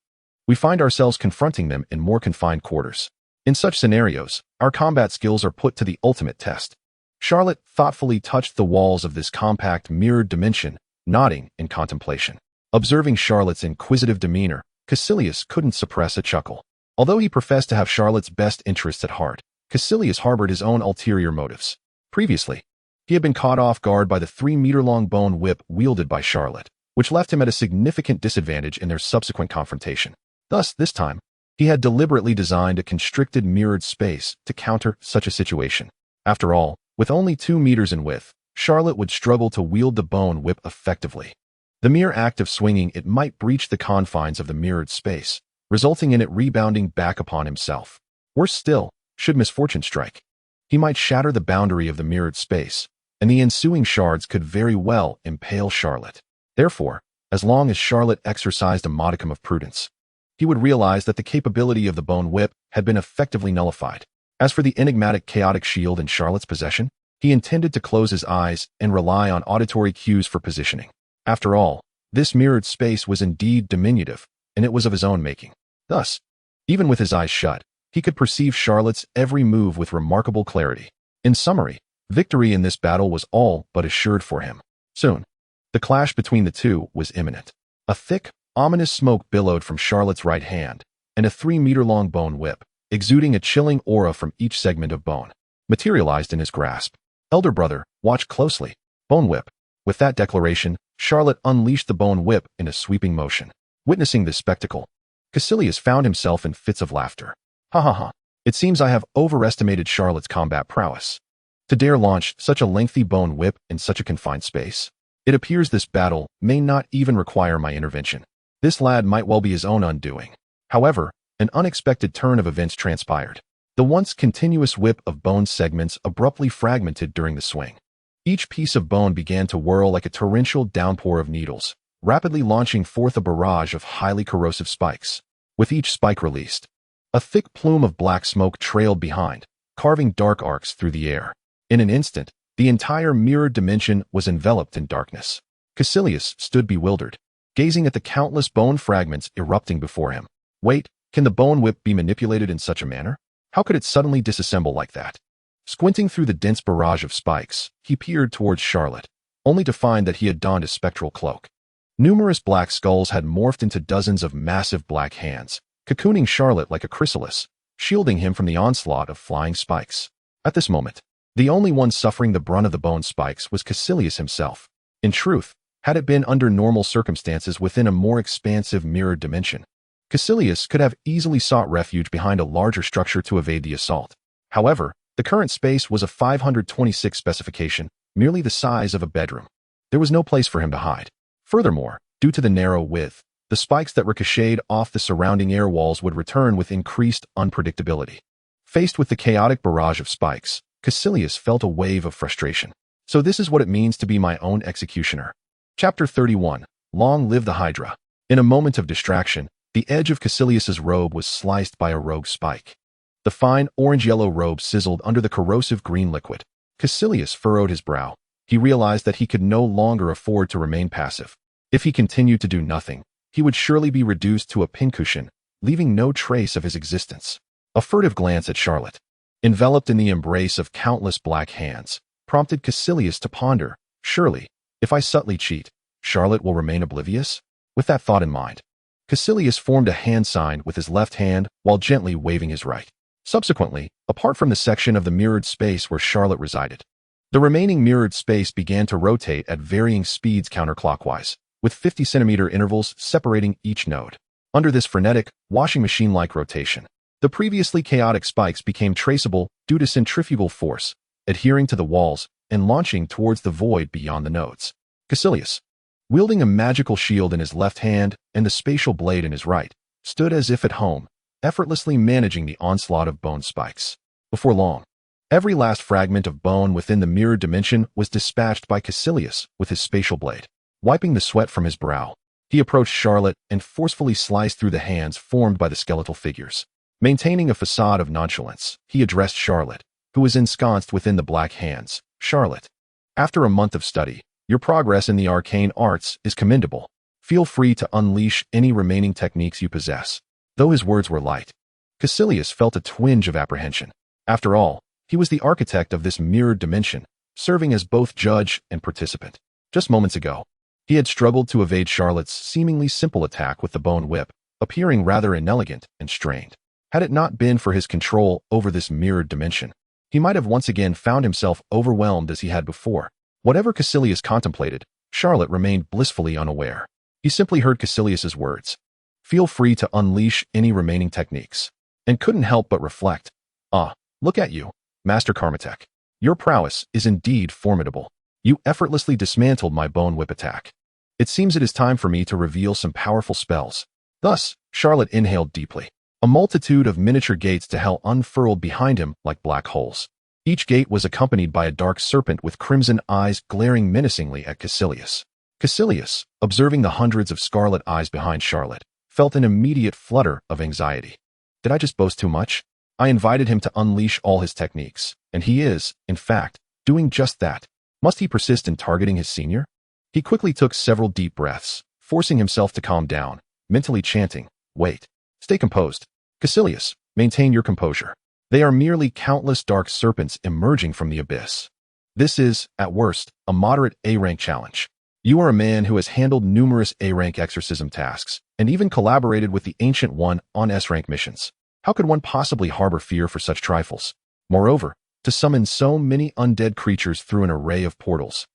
we find ourselves confronting them in more confined quarters. In such scenarios, our combat skills are put to the ultimate test. Charlotte thoughtfully touched the walls of this compact mirrored dimension, nodding in contemplation. Observing Charlotte's inquisitive demeanor, Caecilius couldn't suppress a chuckle. Although he professed to have Charlotte's best interests at heart, Caecilius harbored his own ulterior motives. Previously, he had been caught off guard by the 3-meter-long bone whip wielded by Charlotte, which left him at a significant disadvantage in their subsequent confrontation. Thus, this time, he had deliberately designed a constricted mirrored space to counter such a situation. After all, with only 2 meters in width, Charlotte would struggle to wield the bone whip effectively. The mere act of swinging it might breach the confines of the mirrored space, resulting in it rebounding back upon himself. Worse still, should misfortune strike, he might shatter the boundary of the mirrored space, and the ensuing shards could very well impale Charlotte. Therefore, as long as Charlotte exercised a modicum of prudence, he would realize that the capability of the bone whip had been effectively nullified. As for the enigmatic chaotic shield in Charlotte's possession, he intended to close his eyes and rely on auditory cues for positioning. After all, this mirrored space was indeed diminutive, and it was of his own making. Thus, even with his eyes shut, he could perceive Charlotte's every move with remarkable clarity. In summary, victory in this battle was all but assured for him. Soon, the clash between the two was imminent. A thick, ominous smoke billowed from Charlotte's right hand, and a 3-meter-long bone whip, exuding a chilling aura from each segment of bone, materialized in his grasp. Elder brother, watch closely. Bone whip. With that declaration, Charlotte unleashed the bone whip in a sweeping motion. Witnessing this spectacle, Caecilius found himself in fits of laughter. Ha ha ha. It seems I have overestimated Charlotte's combat prowess. To dare launch such a lengthy bone whip in such a confined space. It appears this battle may not even require my intervention. This lad might well be his own undoing. However, an unexpected turn of events transpired. The once continuous whip of bone segments abruptly fragmented during the swing. Each piece of bone began to whirl like a torrential downpour of needles, rapidly launching forth a barrage of highly corrosive spikes. With each spike released, a thick plume of black smoke trailed behind, carving dark arcs through the air. In an instant, the entire mirrored dimension was enveloped in darkness. Caecilius stood bewildered, gazing at the countless bone fragments erupting before him. Wait, can the bone whip be manipulated in such a manner? How could it suddenly disassemble like that? Squinting through the dense barrage of spikes, he peered towards Charlotte, only to find that he had donned a spectral cloak. Numerous black skulls had morphed into dozens of massive black hands, cocooning Charlotte like a chrysalis, shielding him from the onslaught of flying spikes. At this moment, the only one suffering the brunt of the bone spikes was Caecilius himself. In truth, had it been under normal circumstances within a more expansive mirrored dimension, Caecilius could have easily sought refuge behind a larger structure to evade the assault. However, the current space was a 526 specification, merely the size of a bedroom. There was no place for him to hide. Furthermore, due to the narrow width, the spikes that ricocheted off the surrounding air walls would return with increased unpredictability. Faced with the chaotic barrage of spikes, Caecilius felt a wave of frustration. So this is what it means to be my own executioner. Chapter 31. Long live the Hydra. In a moment of distraction, the edge of Caecilius's robe was sliced by a rogue spike. The fine orange-yellow robe sizzled under the corrosive green liquid. Caecilius furrowed his brow. He realized that he could no longer afford to remain passive. If he continued to do nothing, he would surely be reduced to a pincushion, leaving no trace of his existence. A furtive glance at Charlotte, enveloped in the embrace of countless black hands, prompted Caecilius to ponder, surely, if I subtly cheat, Charlotte will remain oblivious? With that thought in mind, Caecilius formed a hand sign with his left hand while gently waving his right. Subsequently, apart from the section of the mirrored space where Charlotte resided, the remaining mirrored space began to rotate at varying speeds counterclockwise, with 50-centimeter intervals separating each node. Under this frenetic, washing machine-like rotation, the previously chaotic spikes became traceable due to centrifugal force, adhering to the walls and launching towards the void beyond the nodes. Caecilius, wielding a magical shield in his left hand and the spatial blade in his right, stood as if at home, effortlessly managing the onslaught of bone spikes. Before long, every last fragment of bone within the mirrored dimension was dispatched by Caecilius with his spatial blade. Wiping the sweat from his brow, he approached Charlotte and forcefully sliced through the hands formed by the skeletal figures. Maintaining a facade of nonchalance, he addressed Charlotte, who was ensconced within the black hands. Charlotte, after a month of study, your progress in the arcane arts is commendable. Feel free to unleash any remaining techniques you possess. Though his words were light, Caecilius felt a twinge of apprehension. After all, He was the architect of this mirrored dimension, serving as both judge and participant. Just moments ago, he had struggled to evade Charlot's seemingly simple attack with the bone whip, appearing rather inelegant and strained. Had it not been for his control over this mirrored dimension, he might have once again found himself overwhelmed as he had before. Whatever Caecilius contemplated, Charlot remained blissfully unaware. He simply heard Caecilius's words, "Feel free to unleash any remaining techniques," and couldn't help but reflect, "Ah, look at you, Master Kamar-Taj. Your prowess is indeed formidable. You effortlessly dismantled my bone whip attack. It seems it is time for me to reveal some powerful spells." Thus, Charlot inhaled deeply. A multitude of miniature gates to hell unfurled behind him like black holes. Each gate was accompanied by a dark serpent with crimson eyes glaring menacingly at Caecilius. Caecilius, observing the hundreds of scarlet eyes behind Charlot, felt an immediate flutter of anxiety. Did I just boast too much? I invited him to unleash all his techniques, and he is, in fact, doing just that. Must he persist in targeting his senior? He quickly took several deep breaths, forcing himself to calm down, mentally chanting, "Wait. Stay composed. Caecilius, maintain your composure. They are merely countless dark serpents emerging from the abyss. This is, at worst, a moderate A-rank challenge. You are a man who has handled numerous A-rank exorcism tasks, and even collaborated with the Ancient One on S-rank missions. How could one possibly harbor fear for such trifles? Moreover, to summon so many undead creatures through an array of portals.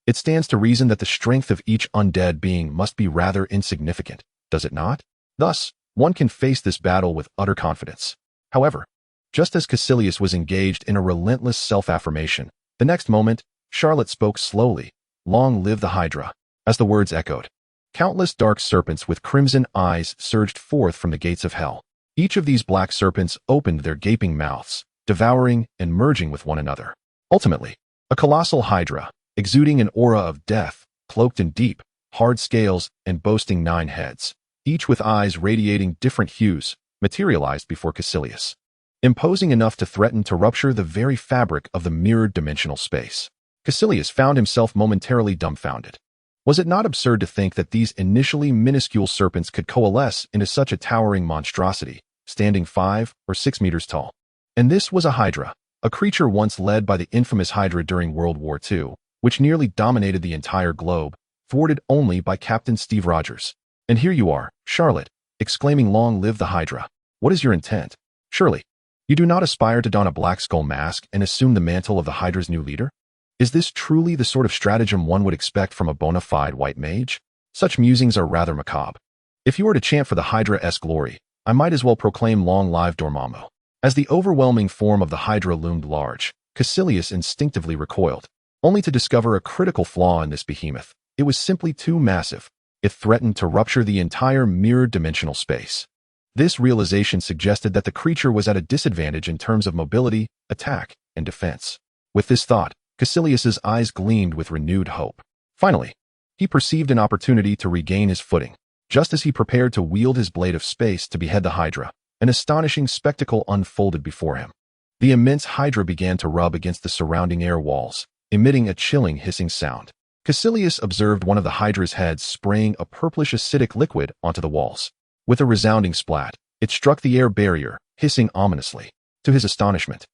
It stands to reason that the strength of each undead being must be rather insignificant, does it not? Thus, one can face this battle with utter confidence. However, just as Caecilius was engaged in a relentless self-affirmation, the next moment, Charlot spoke slowly, "Long live the Hydra." As the words echoed, countless dark serpents with crimson eyes surged forth from the gates of hell. Each of these black serpents opened their gaping mouths, devouring and merging with one another. Ultimately, a colossal Hydra, exuding an aura of death, cloaked in deep, hard scales and boasting 9 heads, each with eyes radiating different hues, materialized before Caecilius, imposing enough to threaten to rupture the very fabric of the mirrored dimensional space. Caecilius found himself momentarily dumbfounded. Was it not absurd to think that these initially minuscule serpents could coalesce into such a towering monstrosity, standing 5 or 6 meters tall? And this was a Hydra, a creature once led by the infamous Hydra during World War II, which nearly dominated the entire globe, thwarted only by Captain Steve Rogers. And here you are, Charlot, exclaiming, "Long live the Hydra." What is your intent? Surely, you do not aspire to don a black skull mask and assume the mantle of the Hydra's new leader? Is this truly the sort of stratagem one would expect from a bona fide white mage? Such musings are rather macabre. If you were to chant for the Hydra's glory, I might as well proclaim "Long live Dormammu." As the overwhelming form of the Hydra loomed large, Caecilius instinctively recoiled, only to discover a critical flaw in this behemoth. It was simply too massive. It threatened to rupture the entire mirrored dimensional space. This realization suggested that the creature was at a disadvantage in terms of mobility, attack, and defense. With this thought, Caecilius's eyes gleamed with renewed hope. Finally, he perceived an opportunity to regain his footing. Just as he prepared to wield his blade of space to behead the Hydra, an astonishing spectacle unfolded before him. The immense Hydra began to rub against the surrounding air walls, emitting a chilling hissing sound. Caecilius observed one of the Hydra's heads spraying a purplish acidic liquid onto the walls. With a resounding splat, it struck the air barrier, hissing ominously. To his astonishment,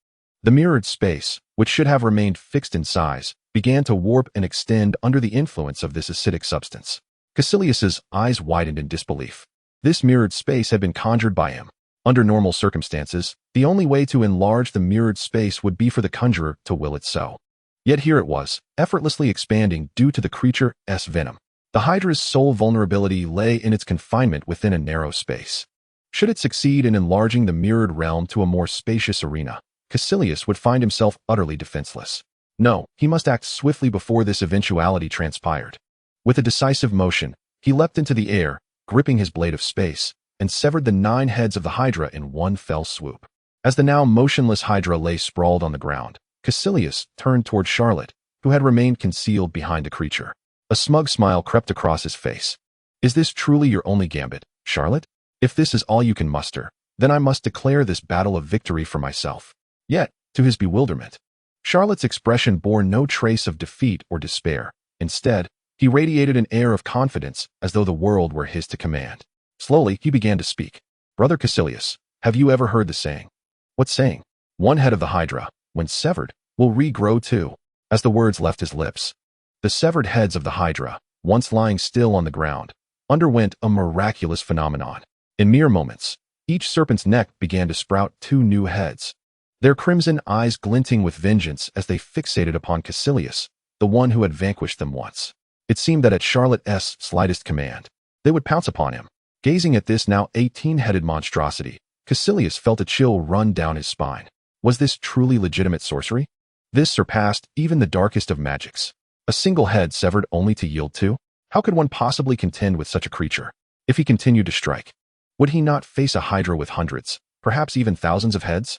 the mirrored space, which should have remained fixed in size, began to warp and extend under the influence of this acidic substance. Caecilius's eyes widened in disbelief. This mirrored space had been conjured by him. Under normal circumstances, the only way to enlarge the mirrored space would be for the conjurer to will it so. Yet here it was, effortlessly expanding due to the creature's venom. The Hydra's sole vulnerability lay in its confinement within a narrow space. Should it succeed in enlarging the mirrored realm to a more spacious arena, Caecilius would find himself utterly defenseless. No, he must act swiftly before this eventuality transpired. With a decisive motion, he leapt into the air, gripping his blade of space, and severed the 9 heads of the Hydra in one fell swoop. As the now motionless Hydra lay sprawled on the ground, Caecilius turned toward Charlot, who had remained concealed behind the creature. A smug smile crept across his face. "Is this truly your only gambit, Charlot? If this is all you can muster, then I must declare this battle a victory for myself." Yet, to his bewilderment, Charlot's expression bore no trace of defeat or despair. Instead, he radiated an air of confidence, as though the world were his to command. Slowly, he began to speak. "Brother Caecilius, have you ever heard the saying?" "What saying?" "One head of the Hydra, when severed, will regrow too. As the words left his lips, the severed heads of the Hydra, once lying still on the ground, underwent a miraculous phenomenon. In mere moments, each serpent's neck began to sprout 2 new heads, their crimson eyes glinting with vengeance as they fixated upon Caecilius, the one who had vanquished them once. It seemed that at Charlot's slightest command, they would pounce upon him. Gazing at this now 18-headed monstrosity, Caecilius felt a chill run down his spine. Was this truly legitimate sorcery? This surpassed even the darkest of magics. A single head severed only to yield 2? How could one possibly contend with such a creature? If he continued to strike, would he not face a Hydra with hundreds, perhaps even thousands of heads?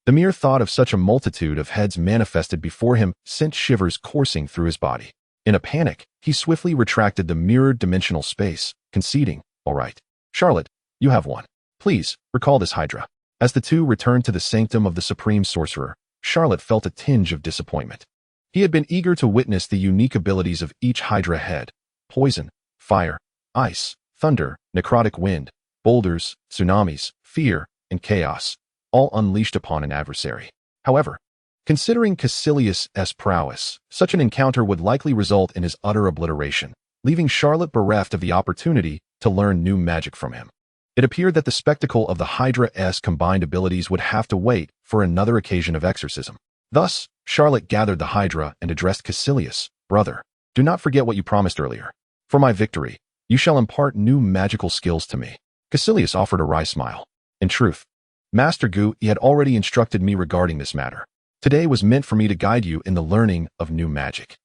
The mere thought of such a multitude of heads manifested before him sent shivers coursing through his body. In a panic, he swiftly retracted the mirrored dimensional space, conceding, "All right, Charlot, you have one. Please, recall this Hydra." As the two returned to the sanctum of the Supreme Sorcerer, Charlot felt a tinge of disappointment. He had been eager to witness the unique abilities of each Hydra head: poison, fire, ice, thunder, necrotic wind, boulders, tsunamis, fear, and chaos, all unleashed upon an adversary. However, considering Caecilius' prowess, such an encounter would likely result in his utter obliteration, leaving Charlot bereft of the opportunity to learn new magic from him. It appeared that the spectacle of the Hydra's combined abilities would have to wait for another occasion of exorcism. Thus, Charlot gathered the Hydra and addressed Caecilius. "Brother, do not forget what you promised earlier. For my victory, you shall impart new magical skills to me." Caecilius offered a wry smile. "In truth, Master Gu had already instructed me regarding this matter. Today was meant for me to guide you in the learning of new magic.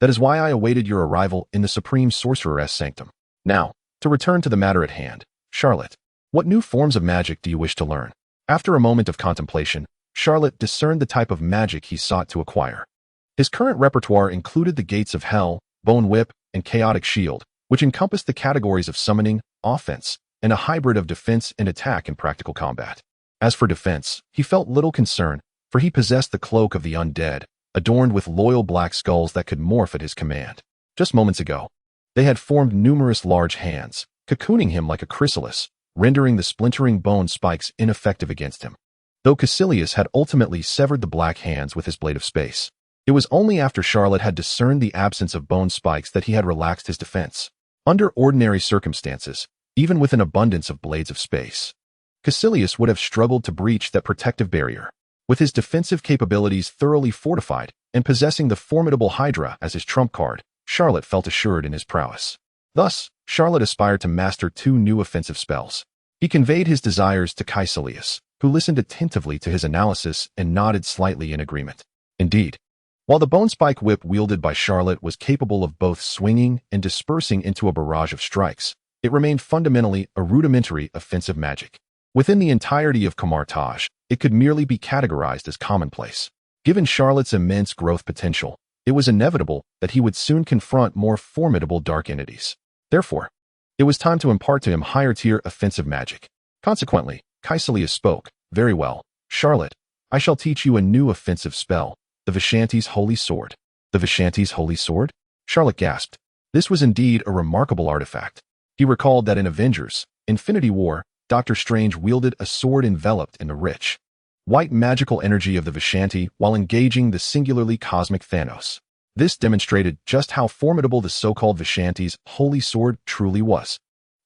That is why I awaited your arrival in the Supreme Sorcerer's sanctum. Now, to return to the matter at hand, Charlot, what new forms of magic do you wish to learn?" After a moment of contemplation, Charlot discerned the type of magic he sought to acquire. His current repertoire included the Gates of Hell, Bone Whip, and Chaotic Shield, which encompassed the categories of summoning, offense, and a hybrid of defense and attack in practical combat. As for defense, he felt little concern, for he possessed the cloak of the undead, adorned with loyal black skulls that could morph at his command. Just moments ago, they had formed numerous large hands, cocooning him like a chrysalis, rendering the splintering bone spikes ineffective against him. Though Caecilius had ultimately severed the black hands with his blade of space, it was only after Charlot had discerned the absence of bone spikes that he had relaxed his defense. Under ordinary circumstances, even with an abundance of blades of space, Caecilius would have struggled to breach that protective barrier. With his defensive capabilities thoroughly fortified and possessing the formidable Hydra as his trump card, Charlot felt assured in his prowess. Thus, Charlot aspired to master 2 new offensive spells. He conveyed his desires to Caecilius, who listened attentively to his analysis and nodded slightly in agreement. Indeed, while the bone spike whip wielded by Charlot was capable of both swinging and dispersing into a barrage of strikes, it remained fundamentally a rudimentary offensive magic. Within the entirety of Kamar-Taj, it could merely be categorized as commonplace. Given Charlot's immense growth potential, it was inevitable that he would soon confront more formidable dark entities. Therefore, it was time to impart to him higher-tier offensive magic. Consequently, Caecilius spoke. "Very well, Charlot, I shall teach you a new offensive spell, the Vishanti's Holy Sword." "The Vishanti's Holy Sword?" Charlot gasped. This was indeed a remarkable artifact. He recalled that in Avengers, Infinity War, Dr. Strange wielded a sword enveloped in the rich, white magical energy of the Vishanti while engaging the singularly cosmic Thanos. This demonstrated just how formidable the so-called Vishanti's Holy Sword truly was.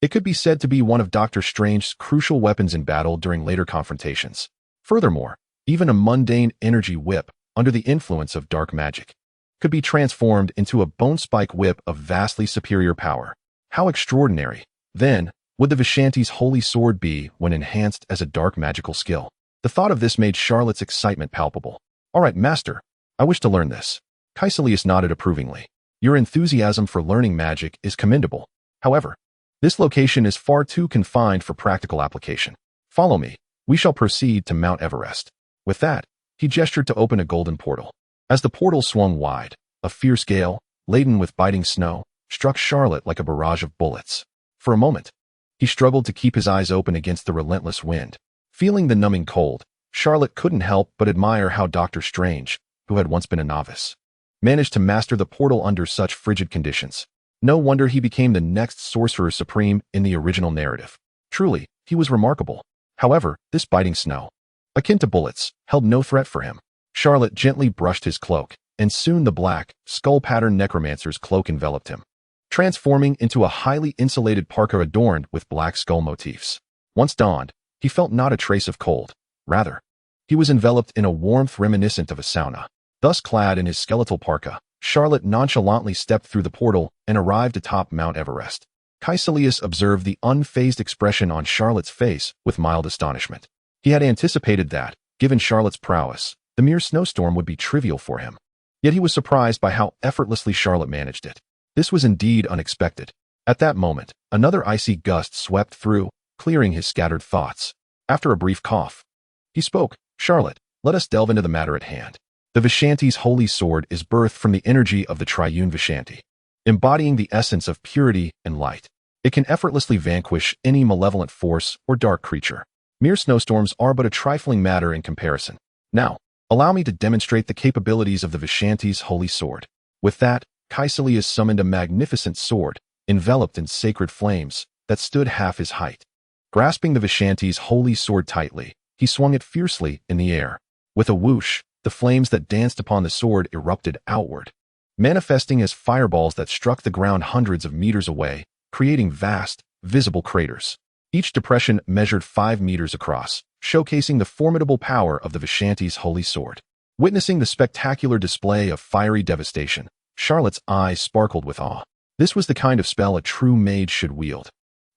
It could be said to be one of Dr. Strange's crucial weapons in battle during later confrontations. Furthermore, even a mundane energy whip, under the influence of dark magic, could be transformed into a bone spike whip of vastly superior power. How extraordinary, then, would the Vishanti's Holy Sword be when enhanced as a dark magical skill? The thought of this made Charlot's excitement palpable. "All right, master, I wish to learn this." Caecilius nodded approvingly. "Your enthusiasm for learning magic is commendable. However, this location is far too confined for practical application. Follow me. We shall proceed to Mount Everest." With that, he gestured to open a golden portal. As the portal swung wide, a fierce gale, laden with biting snow, struck Charlot like a barrage of bullets. For a moment, he struggled to keep his eyes open against the relentless wind. Feeling the numbing cold, Charlot couldn't help but admire how Dr. Strange, who had once been a novice, managed to master the portal under such frigid conditions. No wonder he became the next Sorcerer Supreme in the original narrative. Truly, he was remarkable. However, this biting snow, akin to bullets, held no threat for him. Charlot gently brushed his cloak, and soon the black, skull-patterned necromancer's cloak enveloped him, transforming into a highly insulated parka adorned with black skull motifs. Once donned, he felt not a trace of cold. Rather, he was enveloped in a warmth reminiscent of a sauna. Thus clad in his skeletal parka, Charlot nonchalantly stepped through the portal and arrived atop Mount Everest. Caecilius observed the unfazed expression on Charlot's face with mild astonishment. He had anticipated that, given Charlot's prowess, the mere snowstorm would be trivial for him. Yet he was surprised by how effortlessly Charlot managed it. This was indeed unexpected. At that moment, another icy gust swept through, clearing his scattered thoughts. After a brief cough, he spoke. Charlot, let us delve into the matter at hand. The Vishanti's holy sword is birthed from the energy of the triune Vishanti, embodying the essence of purity and light. It can effortlessly vanquish any malevolent force or dark creature. Mere snowstorms are but a trifling matter in comparison. Now, allow me to demonstrate the capabilities of the Vishanti's holy sword. With that, Caecilius summoned a magnificent sword, enveloped in sacred flames, that stood half his height. Grasping the Vishanti's holy sword tightly, he swung it fiercely in the air. With a whoosh, the flames that danced upon the sword erupted outward, manifesting as fireballs that struck the ground hundreds of meters away, creating vast, visible craters. Each depression measured 5 meters across, showcasing the formidable power of the Vishanti's holy sword. Witnessing the spectacular display of fiery devastation, Charlot's eyes sparkled with awe. This was the kind of spell a true mage should wield.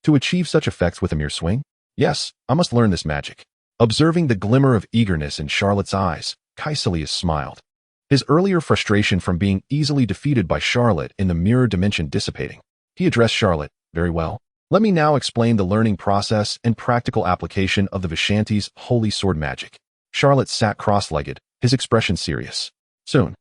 To achieve such effects with a mere swing? Yes, I must learn this magic. Observing the glimmer of eagerness in Charlot's eyes, Caecilius smiled. His earlier frustration from being easily defeated by Charlot in the mirror dimension dissipating, he addressed Charlot. Very well. Let me now explain the learning process and practical application of the Vishanti's holy sword magic. Charlot sat cross-legged, his expression serious. Soon,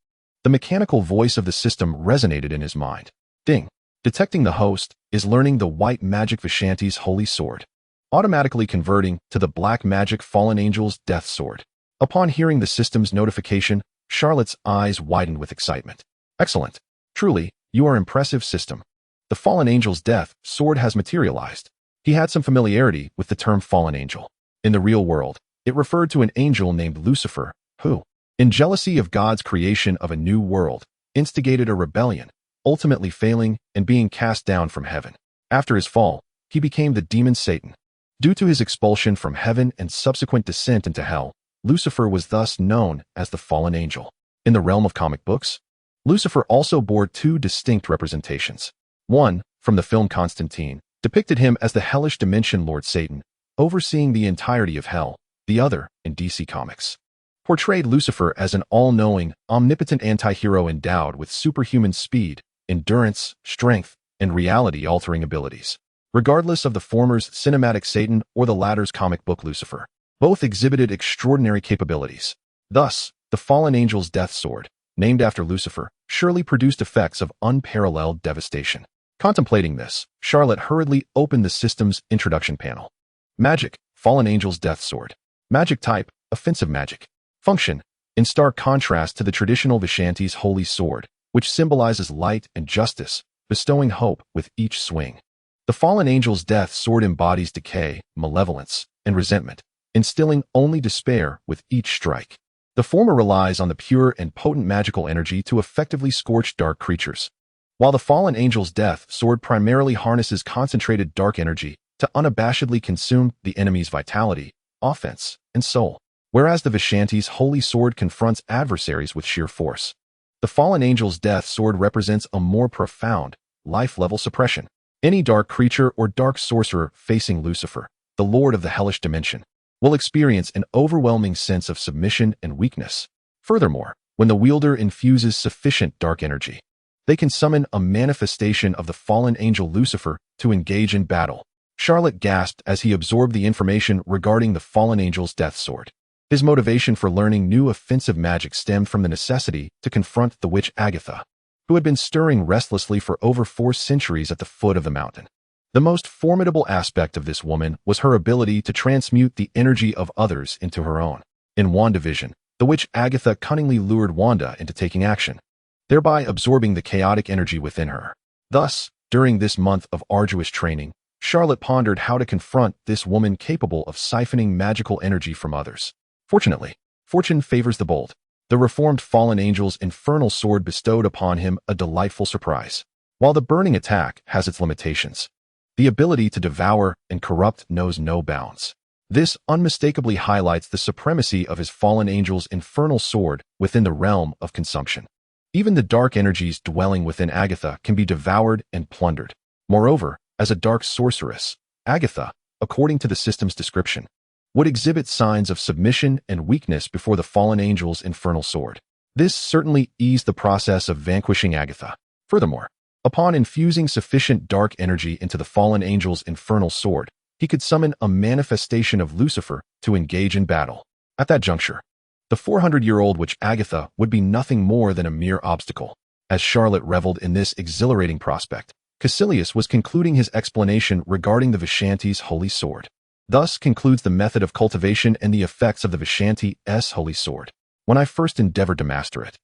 the mechanical voice of the system resonated in his mind. Ding. Detecting the host is learning the white magic Vishanti's holy sword, automatically converting to the black magic fallen angel's death sword. Upon hearing the system's notification, Charlot's eyes widened with excitement. Excellent. Truly, you are impressive system. The fallen angel's death sword has materialized. He had some familiarity with the term fallen angel. In the real world, it referred to an angel named Lucifer, who, in jealousy of God's creation of a new world, instigated a rebellion, ultimately failing and being cast down from heaven. After his fall, he became the demon Satan. Due to his expulsion from heaven and subsequent descent into hell, Lucifer was thus known as the fallen angel. In the realm of comic books, Lucifer also bore 2 distinct representations. One, from the film Constantine, depicted him as the hellish dimension Lord Satan, overseeing the entirety of hell. The other, in DC Comics, portrayed Lucifer as an all-knowing, omnipotent anti-hero endowed with superhuman speed, endurance, strength, and reality-altering abilities. Regardless of the former's cinematic Satan or the latter's comic book Lucifer, both exhibited extraordinary capabilities. Thus, the fallen angel's death sword, named after Lucifer, surely produced effects of unparalleled devastation. Contemplating this, Charlot hurriedly opened the system's introduction panel. Magic, fallen angel's death sword. Magic type, offensive magic. Function, in stark contrast to the traditional Vishanti's holy sword, which symbolizes light and justice, bestowing hope with each swing. The fallen angel's death sword embodies decay, malevolence, and resentment, instilling only despair with each strike. The former relies on the pure and potent magical energy to effectively scorch dark creatures, while the fallen angel's death sword primarily harnesses concentrated dark energy to unabashedly consume the enemy's vitality, offense, and soul. Whereas the Vishanti's holy sword confronts adversaries with sheer force, the fallen angel's death sword represents a more profound, life-level suppression. Any dark creature or dark sorcerer facing Lucifer, the lord of the hellish dimension, will experience an overwhelming sense of submission and weakness. Furthermore, when the wielder infuses sufficient dark energy, they can summon a manifestation of the fallen angel Lucifer to engage in battle. Charlot gasped as he absorbed the information regarding the fallen angel's death sword. His motivation for learning new offensive magic stemmed from the necessity to confront the witch Agatha, who had been stirring restlessly for over 4 centuries at the foot of the mountain. The most formidable aspect of this woman was her ability to transmute the energy of others into her own. In WandaVision, the witch Agatha cunningly lured Wanda into taking action, thereby absorbing the chaotic energy within her. Thus, during this month of arduous training, Charlot pondered how to confront this woman capable of siphoning magical energy from others. Fortunately, fortune favors the bold. The reformed fallen angel's infernal sword bestowed upon him a delightful surprise. While the burning attack has its limitations, the ability to devour and corrupt knows no bounds. This unmistakably highlights the supremacy of his fallen angel's infernal sword within the realm of consumption. Even the dark energies dwelling within Agatha can be devoured and plundered. Moreover, as a dark sorceress, Agatha, according to the system's description, would exhibit signs of submission and weakness before the fallen angel's infernal sword. This certainly eased the process of vanquishing Agatha. Furthermore, upon infusing sufficient dark energy into the fallen angel's infernal sword, he could summon a manifestation of Lucifer to engage in battle. At that juncture, the 400-year-old witch Agatha would be nothing more than a mere obstacle. As Charlotte reveled in this exhilarating prospect, Caecilius was concluding his explanation regarding the Vishanti's holy sword. Thus concludes the method of cultivation and the effects of the Vishanti's holy sword. When I first endeavored to master it,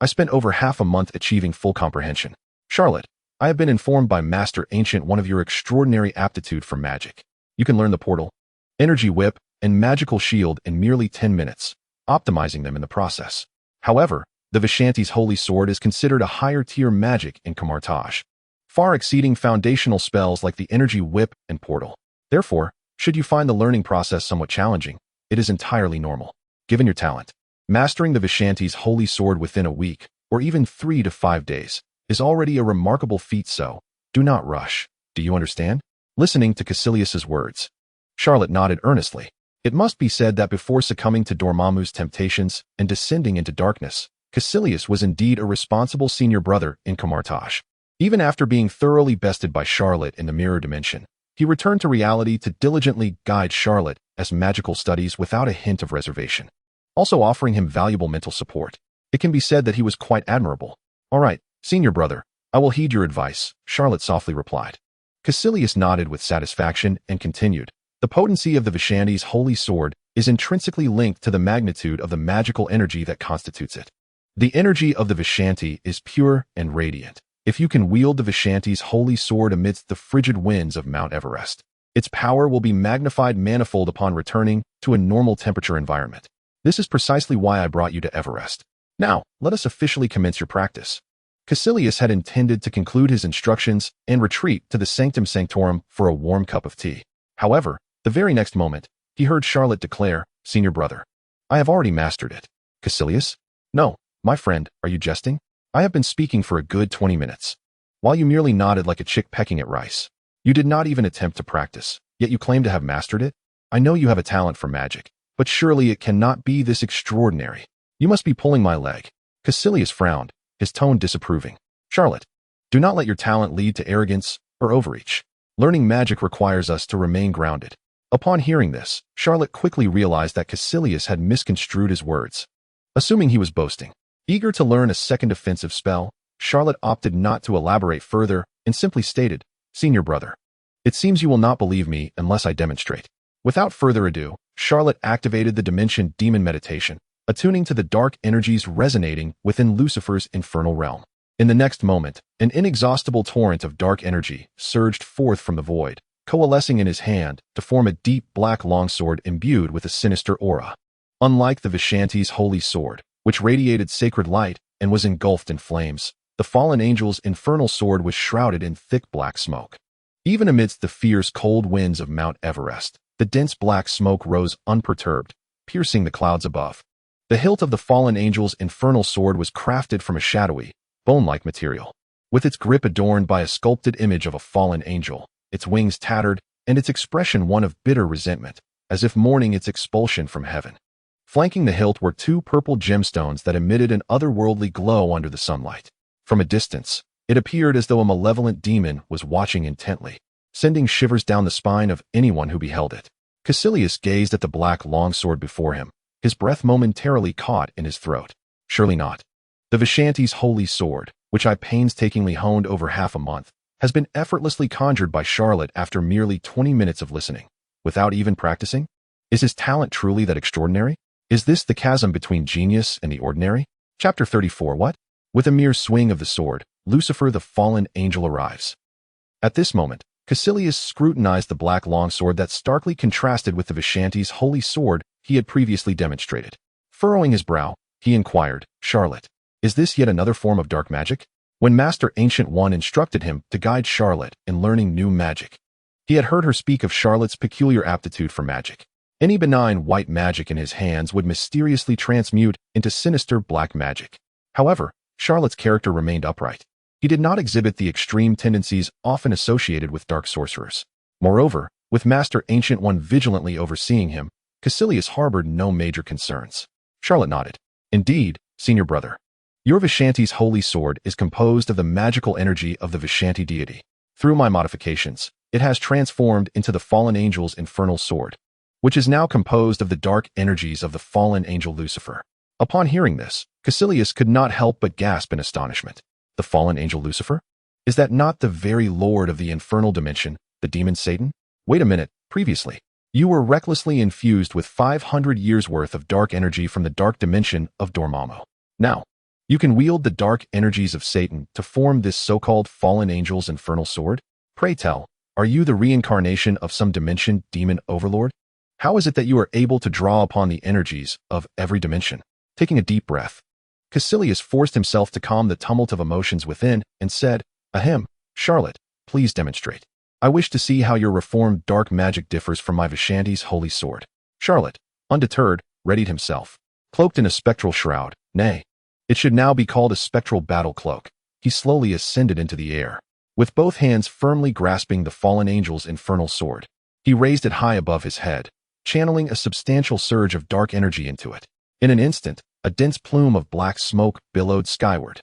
I spent over half a month achieving full comprehension. Charlotte, I have been informed by Master Ancient One of your extraordinary aptitude for magic. You can learn the portal, energy whip, and magical shield in merely 10 minutes, optimizing them in the process. However, the Vishanti's holy sword is considered a higher-tier magic in Kamar-Taj, far exceeding foundational spells like the energy whip and portal. Therefore, should you find the learning process somewhat challenging, it is entirely normal. Given your talent, mastering the Vishanti's holy sword within a week, or even 3 to 5 days, is already a remarkable feat, so do not rush. Do you understand? Listening to Caecilius's words, Charlotte nodded earnestly. It must be said that before succumbing to Dormammu's temptations and descending into darkness, Caecilius was indeed a responsible senior brother in Kamar-Taj. Even after being thoroughly bested by Charlotte in the mirror dimension, he returned to reality to diligently guide Charlotte as magical studies without a hint of reservation, also offering him valuable mental support. It can be said that he was quite admirable. All right, senior brother, I will heed your advice, Charlotte softly replied. Caecilius nodded with satisfaction and continued. The potency of the Vishanti's holy sword is intrinsically linked to the magnitude of the magical energy that constitutes it. The energy of the Vishanti is pure and radiant. If you can wield the Vishanti's holy sword amidst the frigid winds of Mount Everest, its power will be magnified manifold upon returning to a normal temperature environment. This is precisely why I brought you to Everest. Now, let us officially commence your practice. Caecilius had intended to conclude his instructions and retreat to the sanctum sanctorum for a warm cup of tea. However, the very next moment, he heard Charlotte declare, "Senior brother, I have already mastered it." Caecilius? No, my friend, are you jesting? I have been speaking for a good 20 minutes. While you merely nodded like a chick pecking at rice. You did not even attempt to practice, yet you claim to have mastered it? I know you have a talent for magic, but surely it cannot be this extraordinary. You must be pulling my leg. Caecilius frowned, his tone disapproving. Charlotte, do not let your talent lead to arrogance or overreach. Learning magic requires us to remain grounded. Upon hearing this, Charlotte quickly realized that Caecilius had misconstrued his words, assuming he was boasting. Eager to learn a second offensive spell, Charlotte opted not to elaborate further and simply stated, "Senior brother, it seems you will not believe me unless I demonstrate." Without further ado, Charlotte activated the Dimension Demon Meditation, attuning to the dark energies resonating within Lucifer's infernal realm. In the next moment, an inexhaustible torrent of dark energy surged forth from the void, coalescing in his hand to form a deep black longsword imbued with a sinister aura. Unlike the Vishanti's holy sword, which radiated sacred light and was engulfed in flames, the fallen angel's infernal sword was shrouded in thick black smoke. Even amidst the fierce cold winds of Mount Everest, the dense black smoke rose unperturbed, piercing the clouds above. The hilt of the fallen angel's infernal sword was crafted from a shadowy, bone-like material, with its grip adorned by a sculpted image of a fallen angel, its wings tattered, and its expression one of bitter resentment, as if mourning its expulsion from heaven. Flanking the hilt were 2 purple gemstones that emitted an otherworldly glow under the sunlight. From a distance, it appeared as though a malevolent demon was watching intently, sending shivers down the spine of anyone who beheld it. Caecilius gazed at the black longsword before him, his breath momentarily caught in his throat. Surely not. The Vishanti's holy sword, which I painstakingly honed over half a month, has been effortlessly conjured by Charlotte after merely 20 minutes of listening, without even practicing? Is his talent truly that extraordinary? Is this the chasm between genius and the ordinary? Chapter 34. What? With a mere swing of the sword, Lucifer the fallen angel arrives. At this moment, Caecilius scrutinized the black longsword that starkly contrasted with the Vishanti's holy sword he had previously demonstrated. Furrowing his brow, he inquired. Charlot, is this yet another form of dark magic? When Master Ancient One instructed him to guide Charlot in learning new magic, he had heard her speak of Charlot's peculiar aptitude for magic. Any benign white magic in his hands would mysteriously transmute into sinister black magic. However, Charlot's character remained upright. He did not exhibit the extreme tendencies often associated with dark sorcerers. Moreover, with Master Ancient One vigilantly overseeing him, Caecilius harbored no major concerns. Charlot nodded. Indeed, senior brother. Your Vishanti's holy sword is composed of the magical energy of the Vishanti deity. Through my modifications, it has transformed into the fallen angel's infernal sword, which is now composed of the dark energies of the fallen angel Lucifer. Upon hearing this, Caecilius could not help but gasp in astonishment. The fallen angel Lucifer? Is that not the very lord of the infernal dimension, the demon Satan? Wait a minute, previously, you were recklessly infused with 500 years worth of dark energy from the dark dimension of Dormammu. Now, you can wield the dark energies of Satan to form this so-called fallen angel's infernal sword? Pray tell, are you the reincarnation of some dimension demon overlord? How is it that you are able to draw upon the energies of every dimension? Taking a deep breath, Caecilius forced himself to calm the tumult of emotions within and said, Ahem, Charlot, please demonstrate. I wish to see how your reformed dark magic differs from my Vishanti's holy sword. Charlot, undeterred, readied himself. Cloaked in a spectral shroud, nay, it should now be called a spectral battle cloak, he slowly ascended into the air. With both hands firmly grasping the fallen angel's infernal sword, he raised it high above his head, channeling a substantial surge of dark energy into it. In an instant, a dense plume of black smoke billowed skyward.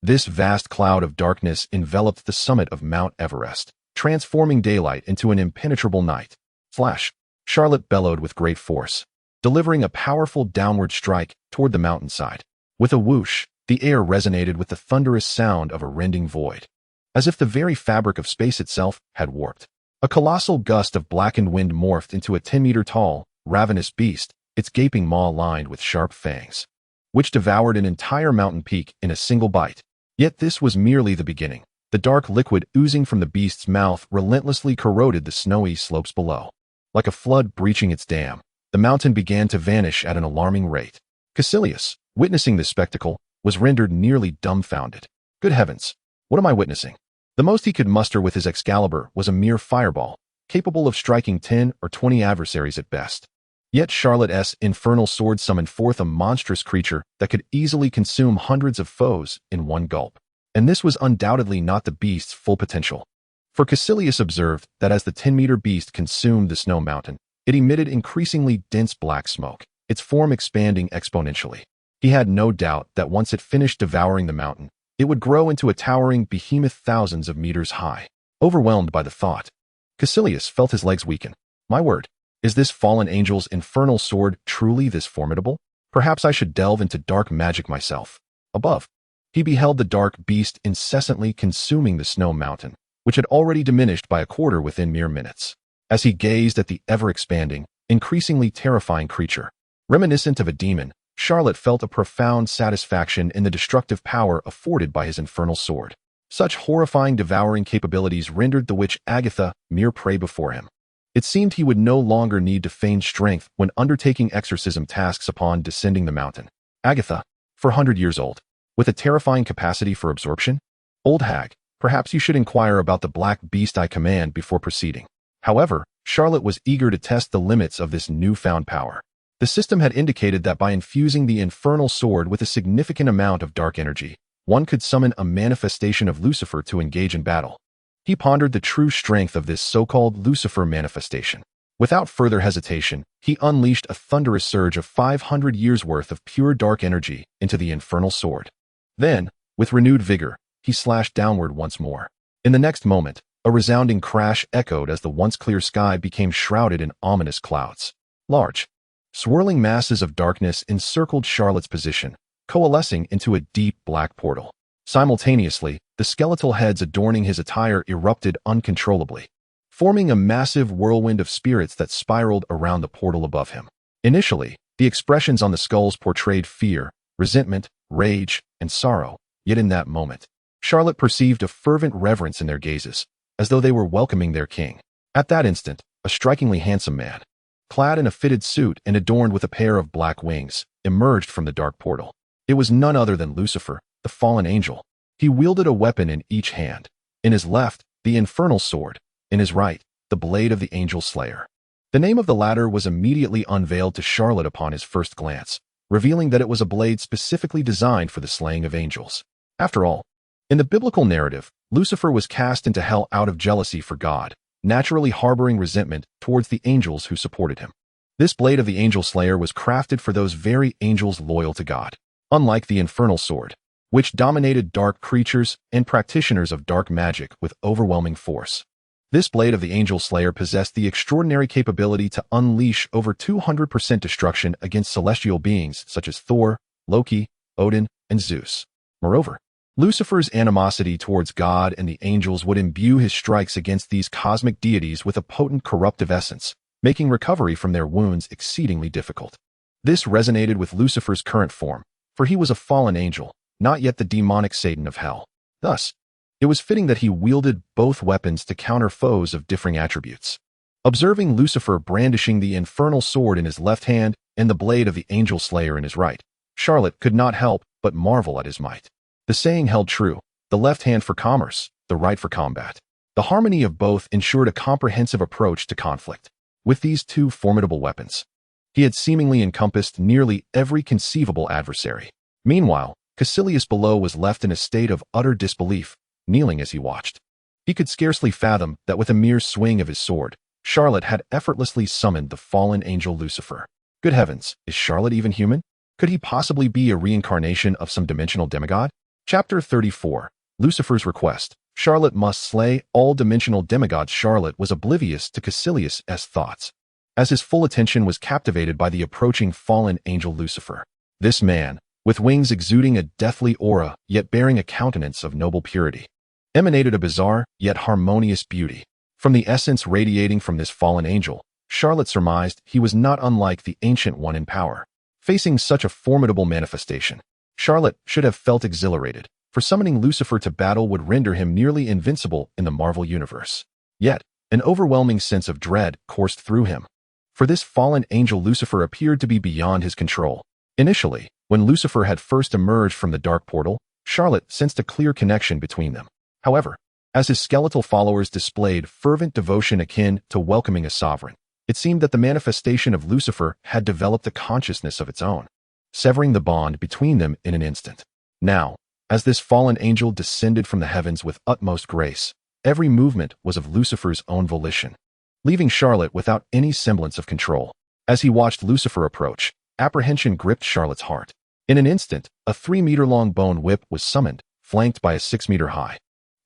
This vast cloud of darkness enveloped the summit of Mount Everest, transforming daylight into an impenetrable night. Flash! Charlot bellowed with great force, delivering a powerful downward strike toward the mountainside. With a whoosh, the air resonated with the thunderous sound of a rending void, as if the very fabric of space itself had warped. A colossal gust of blackened wind morphed into a 10-meter-tall, ravenous beast, its gaping maw lined with sharp fangs, which devoured an entire mountain peak in a single bite. Yet this was merely the beginning. The dark liquid oozing from the beast's mouth relentlessly corroded the snowy slopes below. Like a flood breaching its dam, the mountain began to vanish at an alarming rate. Caecilius, witnessing this spectacle, was rendered nearly dumbfounded. Good heavens, what am I witnessing? The most he could muster with his Excalibur was a mere fireball, capable of striking 10 or 20 adversaries at best. Yet Charlot's infernal sword summoned forth a monstrous creature that could easily consume hundreds of foes in one gulp. And this was undoubtedly not the beast's full potential. For Caecilius observed that as the 10-meter beast consumed the snow mountain, it emitted increasingly dense black smoke, its form expanding exponentially. He had no doubt that once it finished devouring the mountain, it would grow into a towering behemoth thousands of meters high. Overwhelmed by the thought, Caecilius felt his legs weaken. My word, is this fallen angel's infernal sword truly this formidable? Perhaps I should delve into dark magic myself. Above, he beheld the dark beast incessantly consuming the snow mountain, which had already diminished by a quarter within mere minutes. As he gazed at the ever-expanding, increasingly terrifying creature, reminiscent of a demon, Charlot felt a profound satisfaction in the destructive power afforded by his infernal sword. Such horrifying devouring capabilities rendered the witch Agatha mere prey before him. It seemed he would no longer need to feign strength when undertaking exorcism tasks upon descending the mountain. Agatha, 400 years old, with a terrifying capacity for absorption? Old hag, perhaps you should inquire about the black beast I command before proceeding. However, Charlot was eager to test the limits of this newfound power. The system had indicated that by infusing the infernal sword with a significant amount of dark energy, one could summon a manifestation of Lucifer to engage in battle. He pondered the true strength of this so-called Lucifer manifestation. Without further hesitation, he unleashed a thunderous surge of 500 years' worth of pure dark energy into the infernal sword. Then, with renewed vigor, he slashed downward once more. In the next moment, a resounding crash echoed as the once clear sky became shrouded in ominous clouds. Large, swirling masses of darkness encircled Charlot's position, coalescing into a deep black portal. Simultaneously, the skeletal heads adorning his attire erupted uncontrollably, forming a massive whirlwind of spirits that spiraled around the portal above him. Initially, the expressions on the skulls portrayed fear, resentment, rage, and sorrow, yet in that moment, Charlot perceived a fervent reverence in their gazes, as though they were welcoming their king. At that instant, a strikingly handsome man, clad in a fitted suit and adorned with a pair of black wings, emerged from the dark portal. It was none other than Lucifer, the fallen angel. He wielded a weapon in each hand. In his left, the infernal sword. In his right, the blade of the angel slayer. The name of the latter was immediately unveiled to Charlotte upon his first glance, revealing that it was a blade specifically designed for the slaying of angels. After all, in the biblical narrative, Lucifer was cast into hell out of jealousy for God, naturally harboring resentment towards the angels who supported him. This blade of the angel slayer was crafted for those very angels loyal to God. Unlike the infernal sword, which dominated dark creatures and practitioners of dark magic with overwhelming force, this blade of the angel slayer possessed the extraordinary capability to unleash over 200% destruction against celestial beings such as Thor, Loki, Odin, and Zeus. Moreover, Lucifer's animosity towards God and the angels would imbue his strikes against these cosmic deities with a potent corruptive essence, making recovery from their wounds exceedingly difficult. This resonated with Lucifer's current form, for he was a fallen angel, not yet the demonic Satan of hell. Thus, it was fitting that he wielded both weapons to counter foes of differing attributes. Observing Lucifer brandishing the infernal sword in his left hand and the blade of the angel slayer in his right, Charlotte could not help but marvel at his might. The saying held true: the left hand for commerce, the right for combat. The harmony of both ensured a comprehensive approach to conflict. With these two formidable weapons, he had seemingly encompassed nearly every conceivable adversary. Meanwhile, Caecilius below was left in a state of utter disbelief, kneeling as he watched. He could scarcely fathom that with a mere swing of his sword, Charlotte had effortlessly summoned the fallen angel Lucifer. Good heavens, is Charlotte even human? Could he possibly be a reincarnation of some dimensional demigod? Chapter 34. Lucifer's Request. Charlotte must slay all dimensional demigods. Charlotte was oblivious to Caecilius' thoughts, as his full attention was captivated by the approaching fallen angel Lucifer. This man, with wings exuding a deathly aura yet bearing a countenance of noble purity, emanated a bizarre yet harmonious beauty. From the essence radiating from this fallen angel, Charlotte surmised he was not unlike the Ancient One in power. Facing such a formidable manifestation, Charlotte should have felt exhilarated, for summoning Lucifer to battle would render him nearly invincible in the Marvel Universe. Yet, an overwhelming sense of dread coursed through him, for this fallen angel Lucifer appeared to be beyond his control. Initially, when Lucifer had first emerged from the dark portal, Charlotte sensed a clear connection between them. However, as his skeletal followers displayed fervent devotion akin to welcoming a sovereign, it seemed that the manifestation of Lucifer had developed a consciousness of its own, severing the bond between them in an instant. Now, as this fallen angel descended from the heavens with utmost grace, every movement was of Lucifer's own volition, leaving Charlotte without any semblance of control. As he watched Lucifer approach, apprehension gripped Charlotte's heart. In an instant, a 3-meter-long bone whip was summoned, flanked by a 6-meter-high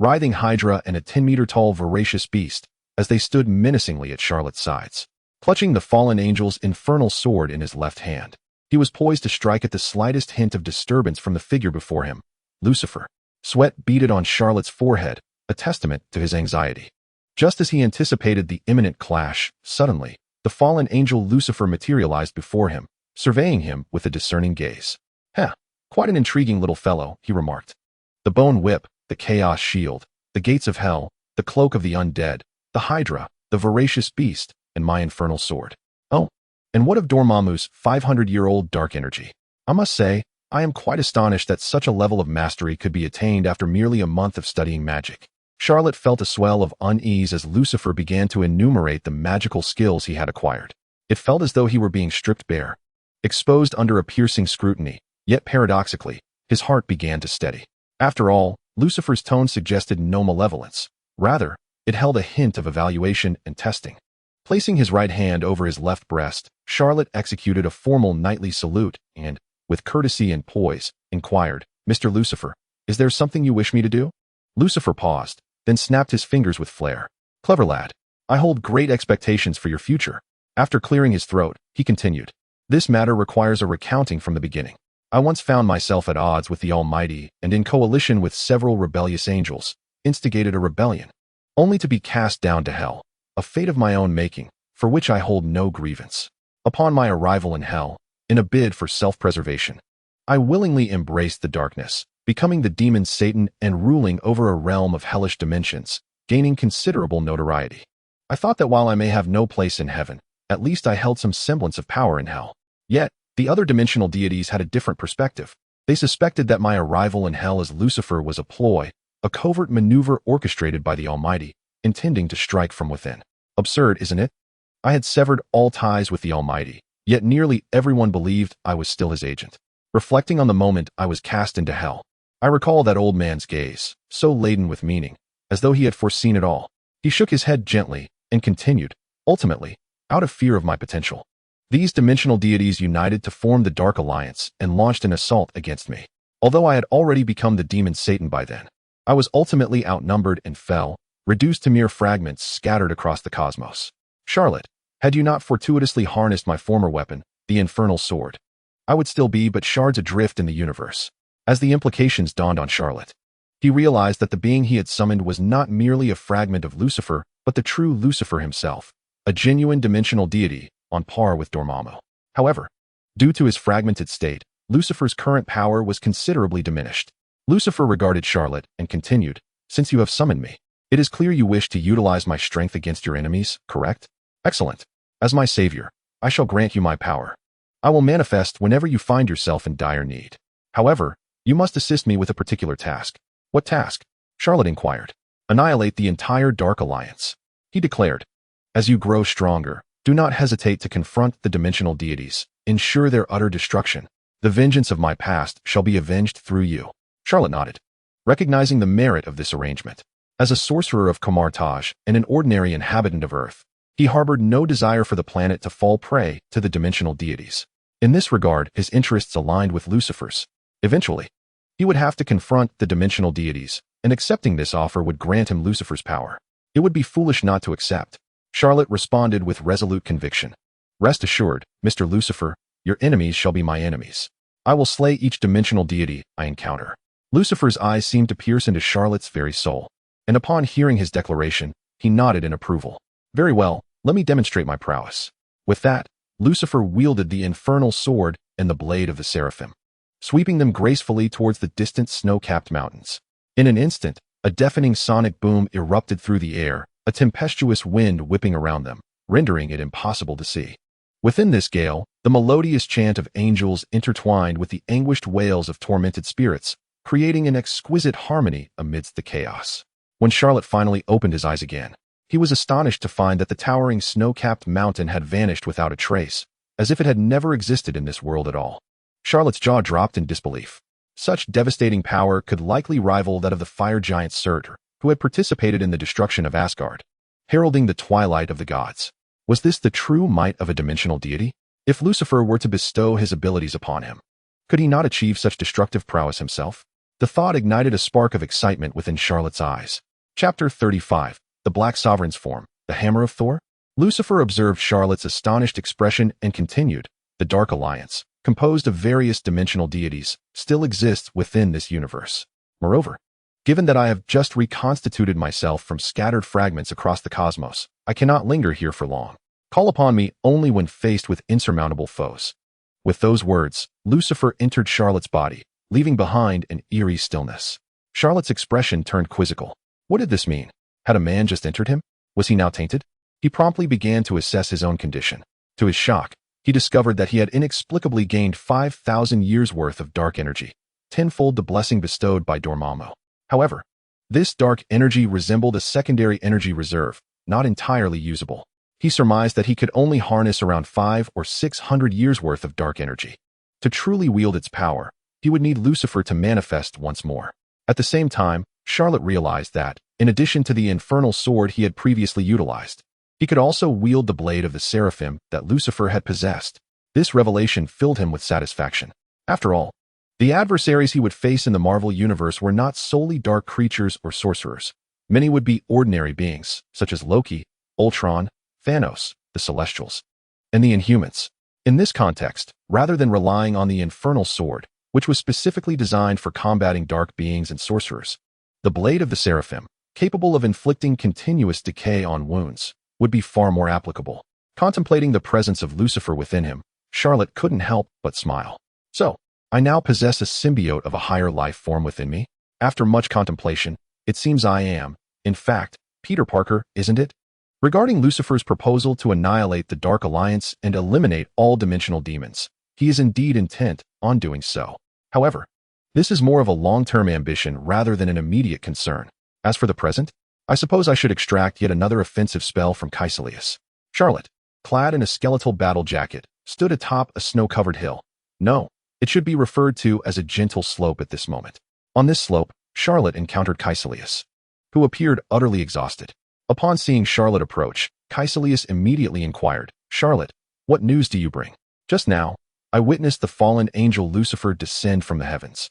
writhing hydra and a 10-meter-tall voracious beast, as they stood menacingly at Charlotte's sides. Clutching the fallen angel's infernal sword in his left hand, he was poised to strike at the slightest hint of disturbance from the figure before him, Lucifer. Sweat beaded on Charlotte's forehead, a testament to his anxiety. Just as he anticipated the imminent clash, suddenly, the fallen angel Lucifer materialized before him, surveying him with a discerning gaze. Quite an intriguing little fellow, he remarked. The bone whip, the chaos shield, the gates of hell, the cloak of the undead, the hydra, the voracious beast, and my infernal sword. Oh, and what of Dormammu's 500-year-old dark energy? I must say, I am quite astonished that such a level of mastery could be attained after merely a month of studying magic. Charlotte felt a swell of unease as Lucifer began to enumerate the magical skills he had acquired. It felt as though he were being stripped bare, exposed under a piercing scrutiny, yet paradoxically, his heart began to steady. After all, Lucifer's tone suggested no malevolence. Rather, it held a hint of evaluation and testing. Placing his right hand over his left breast, Charlotte executed a formal knightly salute and, with courtesy and poise, inquired, "Mr. Lucifer, is there something you wish me to do?" Lucifer paused, then snapped his fingers with flair. "Clever lad. I hold great expectations for your future." After clearing his throat, he continued, "This matter requires a recounting from the beginning. I once found myself at odds with the Almighty and in coalition with several rebellious angels, instigated a rebellion, only to be cast down to hell, a fate of my own making, for which I hold no grievance. Upon my arrival in hell, in a bid for self-preservation, I willingly embraced the darkness, becoming the demon Satan and ruling over a realm of hellish dimensions, gaining considerable notoriety. I thought that while I may have no place in heaven, at least I held some semblance of power in hell. Yet, the other dimensional deities had a different perspective. They suspected that my arrival in hell as Lucifer was a ploy, a covert maneuver orchestrated by the Almighty, intending to strike from within. Absurd, isn't it? I had severed all ties with the Almighty, yet nearly everyone believed I was still his agent. Reflecting on the moment I was cast into hell, I recall that old man's gaze, so laden with meaning, as though he had foreseen it all. He shook his head gently and continued, ultimately, out of fear of my potential. These dimensional deities united to form the Dark Alliance and launched an assault against me. Although I had already become the demon Satan by then, I was ultimately outnumbered and fell, reduced to mere fragments scattered across the cosmos. Charlotte, had you not fortuitously harnessed my former weapon, the infernal sword, I would still be but shards adrift in the universe. As the implications dawned on Charlotte, he realized that the being he had summoned was not merely a fragment of Lucifer, but the true Lucifer himself, a genuine dimensional deity, on par with Dormammu. However, due to his fragmented state, Lucifer's current power was considerably diminished. Lucifer regarded Charlotte and continued, "Since you have summoned me, it is clear you wish to utilize my strength against your enemies, correct? Excellent. As my savior, I shall grant you my power. I will manifest whenever you find yourself in dire need. However, you must assist me with a particular task." "What task?" Charlotte inquired. "Annihilate the entire Dark Alliance," he declared. "As you grow stronger, do not hesitate to confront the dimensional deities. Ensure their utter destruction. The vengeance of my past shall be avenged through you." Charlotte nodded, recognizing the merit of this arrangement. As a sorcerer of Kamar-Taj and an ordinary inhabitant of Earth, he harbored no desire for the planet to fall prey to the dimensional deities. In this regard, his interests aligned with Lucifer's. Eventually, he would have to confront the dimensional deities, and accepting this offer would grant him Lucifer's power. It would be foolish not to accept. Charlotte responded with resolute conviction. "Rest assured, Mr. Lucifer, your enemies shall be my enemies. I will slay each dimensional deity I encounter." Lucifer's eyes seemed to pierce into Charlotte's very soul, and upon hearing his declaration, he nodded in approval. "Very well, let me demonstrate my prowess." With that, Lucifer wielded the infernal sword and the blade of the seraphim, sweeping them gracefully towards the distant snow-capped mountains. In an instant, a deafening sonic boom erupted through the air, a tempestuous wind whipping around them, rendering it impossible to see. Within this gale, the melodious chant of angels intertwined with the anguished wails of tormented spirits, creating an exquisite harmony amidst the chaos. When Charlotte finally opened his eyes again, he was astonished to find that the towering snow-capped mountain had vanished without a trace, as if it had never existed in this world at all. Charlotte's jaw dropped in disbelief. Such devastating power could likely rival that of the fire giant Surtur, who had participated in the destruction of Asgard, heralding the twilight of the gods. Was this the true might of a dimensional deity? If Lucifer were to bestow his abilities upon him, could he not achieve such destructive prowess himself? The thought ignited a spark of excitement within Charlotte's eyes. Chapter 35. The Black Sovereign's Form, the Hammer of Thor? Lucifer observed Charlotte's astonished expression and continued, "The Dark Alliance, composed of various dimensional deities, still exists within this universe. Moreover, given that I have just reconstituted myself from scattered fragments across the cosmos, I cannot linger here for long. Call upon me only when faced with insurmountable foes." With those words, Lucifer entered Charlotte's body, leaving behind an eerie stillness. Charlotte's expression turned quizzical. What did this mean? Had a man just entered him? Was he now tainted? He promptly began to assess his own condition. To his shock, he discovered that he had inexplicably gained 5,000 years' worth of dark energy, tenfold the blessing bestowed by Dormammu. However, this dark energy resembled a secondary energy reserve, not entirely usable. He surmised that he could only harness around 500 or 600 years' worth of dark energy. To truly wield its power, he would need Lucifer to manifest once more. At the same time, Charlotte realized that, in addition to the infernal sword he had previously utilized, he could also wield the blade of the seraphim that Lucifer had possessed. This revelation filled him with satisfaction. After all, the adversaries he would face in the Marvel Universe were not solely dark creatures or sorcerers. Many would be ordinary beings, such as Loki, Ultron, Thanos, the Celestials, and the Inhumans. In this context, rather than relying on the infernal sword, which was specifically designed for combating dark beings and sorcerers, the blade of the seraphim, capable of inflicting continuous decay on wounds, would be far more applicable. Contemplating the presence of Lucifer within him, Charlotte couldn't help but smile. "So, I now possess a symbiote of a higher life form within me? After much contemplation, it seems I am, in fact, Peter Parker, isn't it?" Regarding Lucifer's proposal to annihilate the Dark Alliance and eliminate all dimensional demons, he is indeed intent on doing so. However, This is more of a long-term ambition rather than an immediate concern. As for the present, I suppose I should extract yet another offensive spell from Caecilius. Charlot, clad in a skeletal battle jacket, stood atop a snow-covered hill. No, it should be referred to as a gentle slope at this moment. On this slope, Charlot encountered Caecilius, who appeared utterly exhausted. Upon seeing Charlot approach, Caecilius immediately inquired, "Charlot, what news do you bring?" "Just now, I witnessed the fallen angel Lucifer descend from the heavens.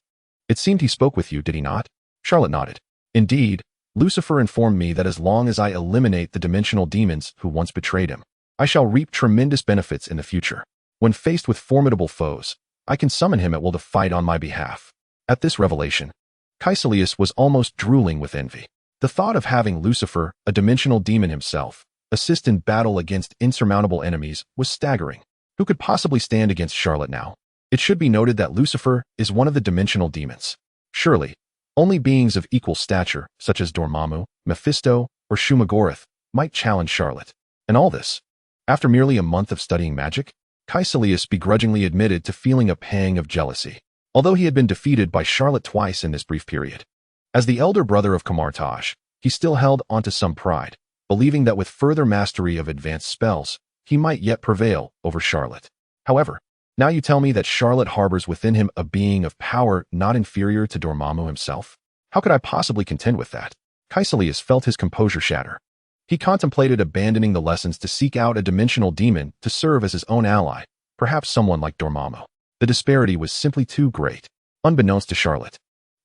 It seemed he spoke with you, did he not?" Charlot nodded. "Indeed, Lucifer informed me that as long as I eliminate the dimensional demons who once betrayed him, I shall reap tremendous benefits in the future. When faced with formidable foes, I can summon him at will to fight on my behalf." At this revelation, Caecilius was almost drooling with envy. The thought of having Lucifer, a dimensional demon himself, assist in battle against insurmountable enemies was staggering. Who could possibly stand against Charlot now? It should be noted that Lucifer is one of the dimensional demons. Surely, only beings of equal stature, such as Dormammu, Mephisto, or Shumagorath, might challenge Charlot. And all this, after merely a month of studying magic? Caecilius begrudgingly admitted to feeling a pang of jealousy, although he had been defeated by Charlot twice in this brief period. As the elder brother of Kamar-Taj, he still held onto some pride, believing that with further mastery of advanced spells, he might yet prevail over Charlot. However, now you tell me that Charlot harbors within him a being of power not inferior to Dormammu himself? How could I possibly contend with that? Caecilius felt his composure shatter. He contemplated abandoning the lessons to seek out a dimensional demon to serve as his own ally, perhaps someone like Dormammu. The disparity was simply too great. Unbeknownst to Charlot,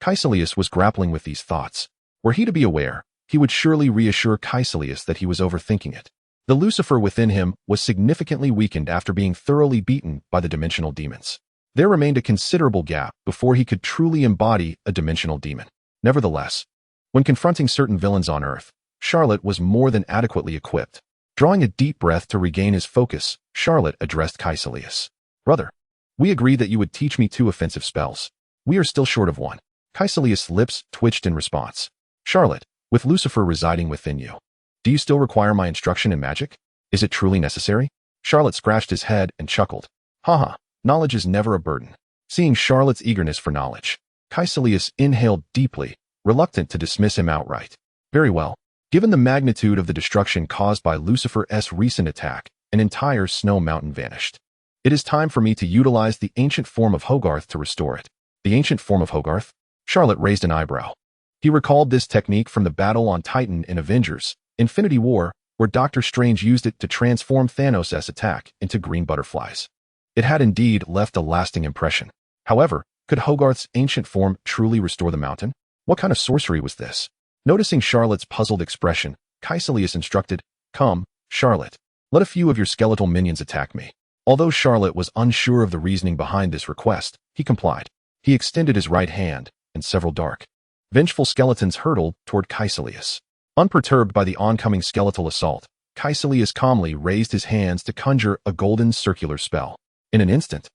Caecilius was grappling with these thoughts. Were he to be aware, he would surely reassure Caecilius that he was overthinking it. The Lucifer within him was significantly weakened after being thoroughly beaten by the dimensional demons. There remained a considerable gap before he could truly embody a dimensional demon. Nevertheless, when confronting certain villains on Earth, Charlot was more than adequately equipped. Drawing a deep breath to regain his focus, Charlot addressed Caecilius. "Brother, we agreed that you would teach me 2 offensive spells. We are still short of 1. Caecilius' lips twitched in response. "Charlot, with Lucifer residing within you, do you still require my instruction in magic? Is it truly necessary?" Charlot scratched his head and chuckled. "Haha, knowledge is never a burden." Seeing Charlot's eagerness for knowledge, Caecilius inhaled deeply, reluctant to dismiss him outright. "Very well. Given the magnitude of the destruction caused by Lucifer's recent attack, an entire snow mountain vanished. It is time for me to utilize the ancient form of Hogarth to restore it." "The ancient form of Hogarth?" Charlot raised an eyebrow. He recalled this technique from the battle on Titan in Avengers, Infinity War, where Doctor Strange used it to transform Thanos' attack into green butterflies. It had indeed left a lasting impression. However, could Hogarth's ancient form truly restore the mountain? What kind of sorcery was this? Noticing Charlot's puzzled expression, Caecilius instructed, "Come, Charlot, let a few of your skeletal minions attack me." Although Charlot was unsure of the reasoning behind this request, he complied. He extended his right hand, and several dark, vengeful skeletons hurtled toward Caecilius. Unperturbed by the oncoming skeletal assault, Caecilius calmly raised his hands to conjure a golden circular spell. In an instant,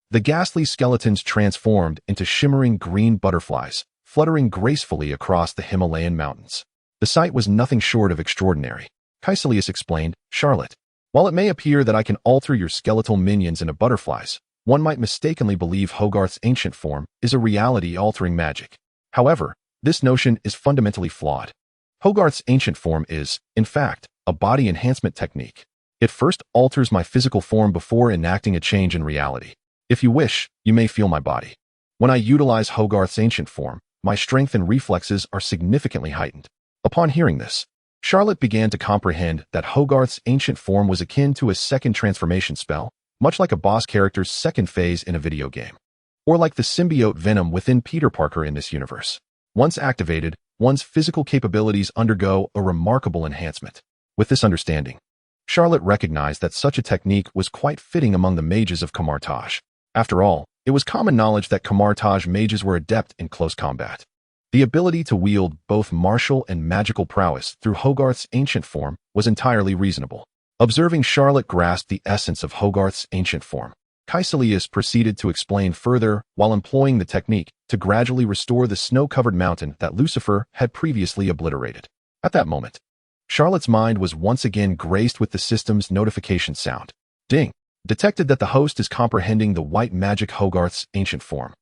the ghastly skeletons transformed into shimmering green butterflies, fluttering gracefully across the Himalayan mountains. The sight was nothing short of extraordinary. Caecilius explained, "Charlot, while it may appear that I can alter your skeletal minions into butterflies, one might mistakenly believe Hogarth's ancient form is a reality-altering magic. However, this notion is fundamentally flawed. Hogarth's ancient form is, in fact, a body enhancement technique. It first alters my physical form before enacting a change in reality. If you wish, you may feel my body. When I utilize Hogarth's ancient form, my strength and reflexes are significantly heightened." Upon hearing this, Charlot began to comprehend that Hogarth's ancient form was akin to a second transformation spell, much like a boss character's second phase in a video game, or like the symbiote Venom within Peter Parker in this universe. Once activated, one's physical capabilities undergo a remarkable enhancement. With this understanding, Charlot recognized that such a technique was quite fitting among the mages of Kamar-Taj. After all, it was common knowledge that Kamar-Taj mages were adept in close combat. The ability to wield both martial and magical prowess through Hogarth's ancient form was entirely reasonable. Observing Charlot grasp the essence of Hogarth's ancient form, Caecilius proceeded to explain further while employing the technique to gradually restore the snow-covered mountain that Lucifer had previously obliterated. At that moment, Charlot's mind was once again graced with the system's notification sound. Ding! Detected that the host is comprehending the white magic Hogarth's ancient form.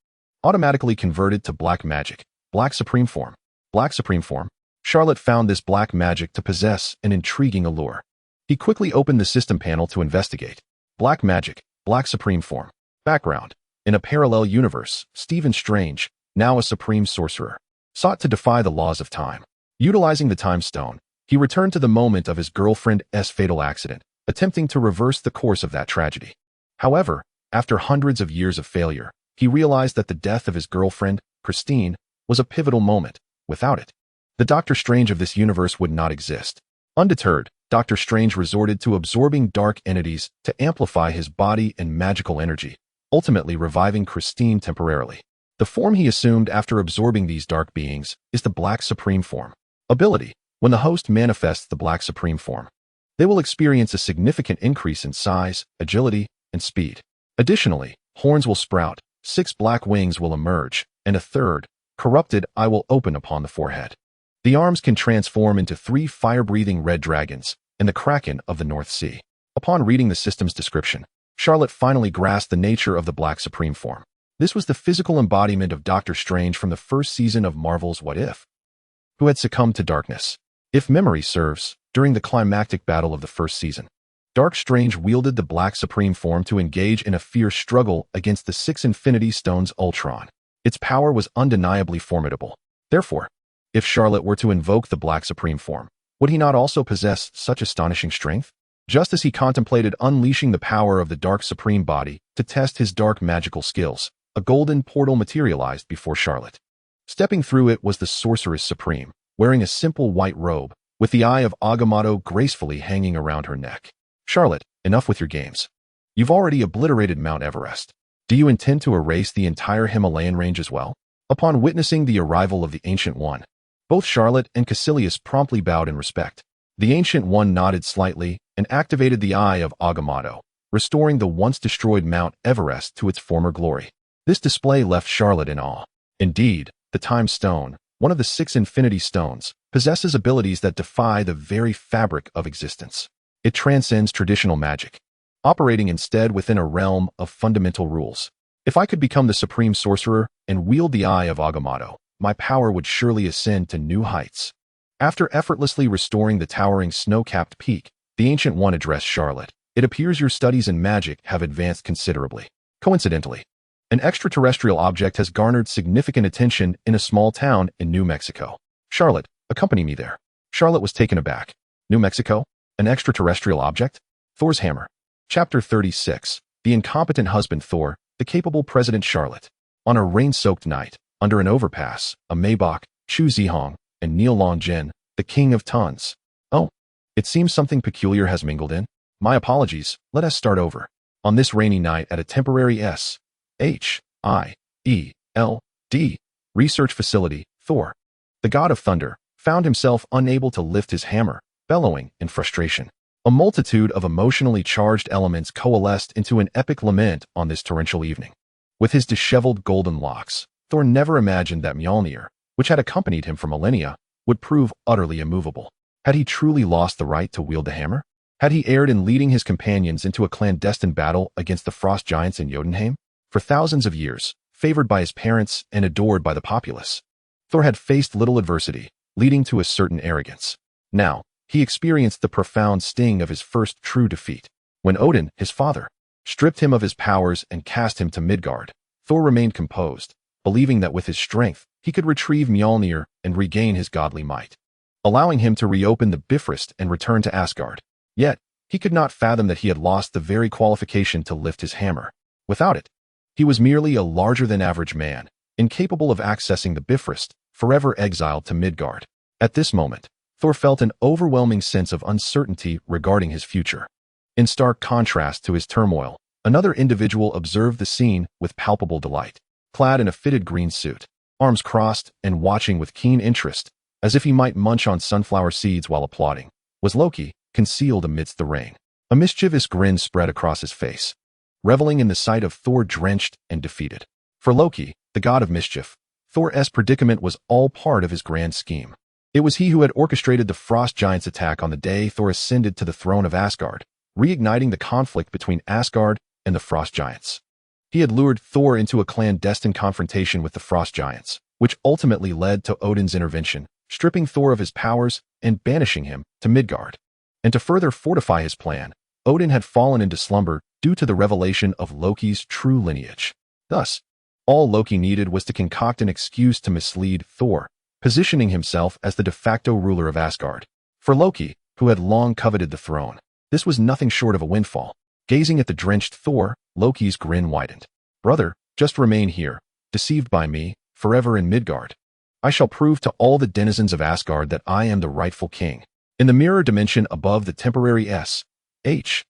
automatically converted to black magic, black supreme form. Black supreme form. Charlot found this black magic to possess an intriguing allure. He quickly opened the system panel to investigate. Black magic, black supreme form. Background. In a parallel universe, Stephen Strange, now a Supreme Sorcerer, sought to defy the laws of time. Utilizing the Time Stone, he returned to the moment of his girlfriend's fatal accident, attempting to reverse the course of that tragedy. However, after hundreds of years of failure, he realized that the death of his girlfriend, Christine, was a pivotal moment. Without it, the Doctor Strange of this universe would not exist. Undeterred, Doctor Strange resorted to absorbing dark entities to amplify his body and magical energy, ultimately reviving Christine temporarily. The form he assumed after absorbing these dark beings is the Black Supreme Form. Ability. When the host manifests the Black Supreme Form, they will experience a significant increase in size, agility, and speed. Additionally, horns will sprout, 6 black wings will emerge, and a third, corrupted eye will open upon the forehead. The arms can transform into 3 fire-breathing red dragons and the Kraken of the North Sea. Upon reading the system's description, Charlot finally grasped the nature of the Black Supreme Form. This was the physical embodiment of Doctor Strange from the first season of Marvel's What If, who had succumbed to darkness. If memory serves, during the climactic battle of the first season, Dark Strange wielded the Black Supreme Form to engage in a fierce struggle against the 6 Infinity Stones Ultron. Its power was undeniably formidable. Therefore, if Charlot were to invoke the Black Supreme Form, would he not also possess such astonishing strength? Just as he contemplated unleashing the power of the Dark Supreme Body to test his dark magical skills, a golden portal materialized before Charlot. Stepping through it was the Sorceress Supreme, wearing a simple white robe, with the Eye of Agamotto gracefully hanging around her neck. Charlot, enough with your games. You've already obliterated Mount Everest. Do you intend to erase the entire Himalayan range as well? Upon witnessing the arrival of the Ancient One, both Charlot and Caecilius promptly bowed in respect. The Ancient One nodded slightly and activated the Eye of Agamotto, restoring the once-destroyed Mount Everest to its former glory. This display left Charlot in awe. Indeed, the Time Stone, one of the 6 Infinity Stones, possesses abilities that defy the very fabric of existence. It transcends traditional magic, operating instead within a realm of fundamental rules. If I could become the Supreme Sorcerer and wield the Eye of Agamotto, my power would surely ascend to new heights. After effortlessly restoring the towering snow-capped peak, the Ancient One addressed Charlot. It appears your studies in magic have advanced considerably. Coincidentally, an extraterrestrial object has garnered significant attention in a small town in New Mexico. Charlot, accompany me there. Charlot was taken aback. New Mexico? An extraterrestrial object? Thor's hammer. Chapter 36. The incompetent husband Thor, the capable President Charlot. On a rain-soaked night, under an overpass, a Maybach, Chu Zihong, and Neil Longjin, the king of Tons. Oh, it seems something peculiar has mingled in. My apologies, let us start over. On this rainy night at a temporary S.H.I.E.L.D. research facility, Thor, the god of thunder, found himself unable to lift his hammer, bellowing in frustration. A multitude of emotionally charged elements coalesced into an epic lament on this torrential evening. With his disheveled golden locks, Thor never imagined that Mjolnir, which had accompanied him for millennia, would prove utterly immovable. Had he truly lost the right to wield the hammer? Had he erred in leading his companions into a clandestine battle against the frost giants in Jotunheim? For thousands of years, favored by his parents and adored by the populace, Thor had faced little adversity, leading to a certain arrogance. Now, he experienced the profound sting of his first true defeat. When Odin, his father, stripped him of his powers and cast him to Midgard, Thor remained composed, believing that with his strength, he could retrieve Mjolnir and regain his godly might, allowing him to reopen the Bifrost and return to Asgard. Yet, he could not fathom that he had lost the very qualification to lift his hammer. Without it, he was merely a larger-than-average man, incapable of accessing the Bifrost, forever exiled to Midgard. At this moment, Thor felt an overwhelming sense of uncertainty regarding his future. In stark contrast to his turmoil, another individual observed the scene with palpable delight. Clad in a fitted green suit, arms crossed and watching with keen interest, as if he might munch on sunflower seeds while applauding, was Loki, concealed amidst the rain. A mischievous grin spread across his face, reveling in the sight of Thor drenched and defeated. For Loki, the god of mischief, Thor's predicament was all part of his grand scheme. It was he who had orchestrated the frost giants' attack on the day Thor ascended to the throne of Asgard, reigniting the conflict between Asgard and the frost giants. He had lured Thor into a clandestine confrontation with the Frost Giants, which ultimately led to Odin's intervention, stripping Thor of his powers and banishing him to Midgard. And to further fortify his plan, Odin had fallen into slumber due to the revelation of Loki's true lineage. Thus, all Loki needed was to concoct an excuse to mislead Thor, positioning himself as the de facto ruler of Asgard. For Loki, who had long coveted the throne, this was nothing short of a windfall. Gazing at the drenched Thor, Loki's grin widened. "Brother, just remain here, deceived by me, forever in Midgard. I shall prove to all the denizens of Asgard that I am the rightful king." In the mirror dimension above the temporary S.H.I.E.L.D.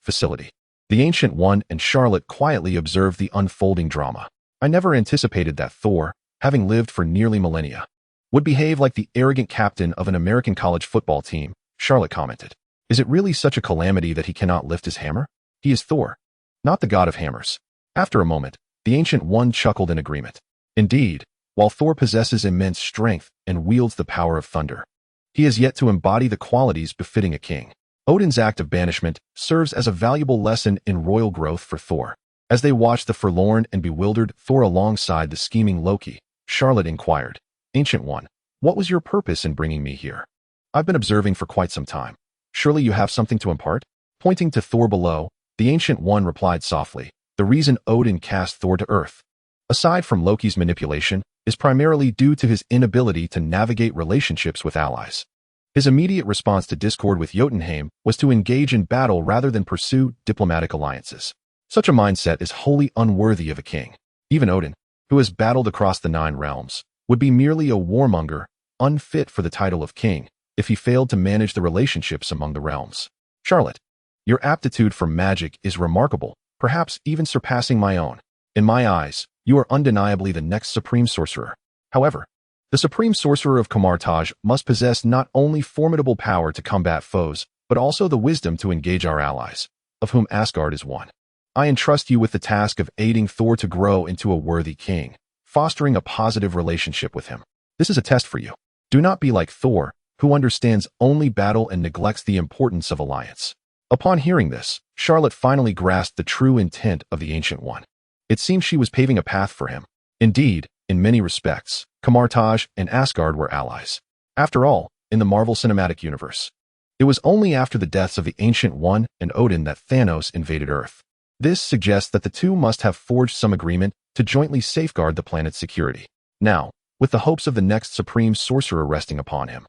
facility, the Ancient One and Charlotte quietly observed the unfolding drama. "I never anticipated that Thor, having lived for nearly millennia, would behave like the arrogant captain of an American college football team," Charlotte commented. "Is it really such a calamity that he cannot lift his hammer? He is Thor, not the god of hammers." After a moment, the Ancient One chuckled in agreement. "Indeed, while Thor possesses immense strength and wields the power of thunder, he has yet to embody the qualities befitting a king." Odin's act of banishment serves as a valuable lesson in royal growth for Thor. As they watched the forlorn and bewildered Thor alongside the scheming Loki, Charlotte inquired, "Ancient One, what was your purpose in bringing me here? I've been observing for quite some time. Surely you have something to impart?" Pointing to Thor below, the Ancient One replied softly, "The reason Odin cast Thor to earth, aside from Loki's manipulation, is primarily due to his inability to navigate relationships with allies. His immediate response to discord with Jotunheim was to engage in battle rather than pursue diplomatic alliances. Such a mindset is wholly unworthy of a king. Even Odin, who has battled across the 9 realms, would be merely a warmonger, unfit for the title of king, if he failed to manage the relationships among the realms. Charlotte, your aptitude for magic is remarkable, perhaps even surpassing my own. In my eyes, you are undeniably the next Supreme Sorcerer. However, the Supreme Sorcerer of Kamar-Taj must possess not only formidable power to combat foes, but also the wisdom to engage our allies, of whom Asgard is one. I entrust you with the task of aiding Thor to grow into a worthy king, fostering a positive relationship with him. This is a test for you. Do not be like Thor, who understands only battle and neglects the importance of alliance." Upon hearing this, Charlotte finally grasped the true intent of the Ancient One. It seemed she was paving a path for him. Indeed, in many respects, Kamar-Taj and Asgard were allies. After all, in the Marvel Cinematic Universe, it was only after the deaths of the Ancient One and Odin that Thanos invaded Earth. This suggests that the two must have forged some agreement to jointly safeguard the planet's security. Now, with the hopes of the next Supreme Sorcerer resting upon him,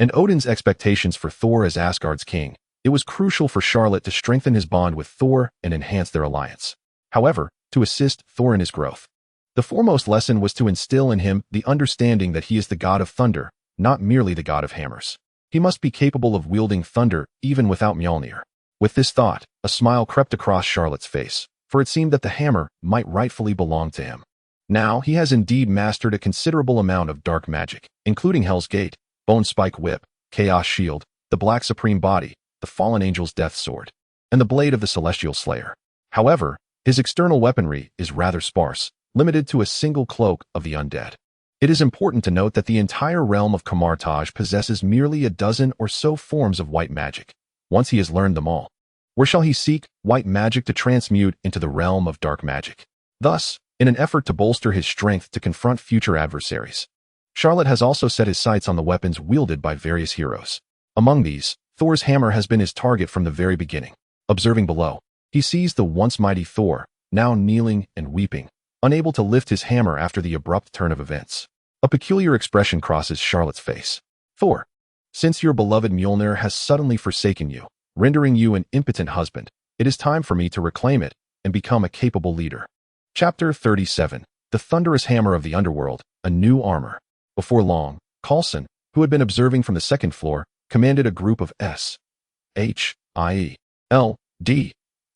and Odin's expectations for Thor as Asgard's king, it was crucial for Charlotte to strengthen his bond with Thor and enhance their alliance. However, to assist Thor in his growth, the foremost lesson was to instill in him the understanding that he is the god of thunder, not merely the god of hammers. He must be capable of wielding thunder even without Mjolnir. With this thought, a smile crept across Charlotte's face, for it seemed that the hammer might rightfully belong to him. Now he has indeed mastered a considerable amount of dark magic, including Hell's Gate, Bone Spike Whip, Chaos Shield, the Black Supreme Body, the Fallen Angel's Death Sword, and the Blade of the Celestial Slayer. However, his external weaponry is rather sparse, limited to a single cloak of the undead. It is important to note that the entire realm of Kamar-Taj possesses merely a dozen or so forms of white magic. Once he has learned them all, where shall he seek white magic to transmute into the realm of dark magic? Thus, in an effort to bolster his strength to confront future adversaries, Charlotte has also set his sights on the weapons wielded by various heroes. Among these, Thor's hammer has been his target from the very beginning. Observing below, he sees the once mighty Thor, now kneeling and weeping, unable to lift his hammer after the abrupt turn of events. A peculiar expression crosses Charlotte's face. "Thor, since your beloved Mjolnir has suddenly forsaken you, rendering you an impotent husband, it is time for me to reclaim it and become a capable leader." Chapter 37. The Thunderous Hammer of the Underworld, a New Armor. Before long, Coulson, who had been observing from the second floor, commanded a group of S.H.I.E.L.D.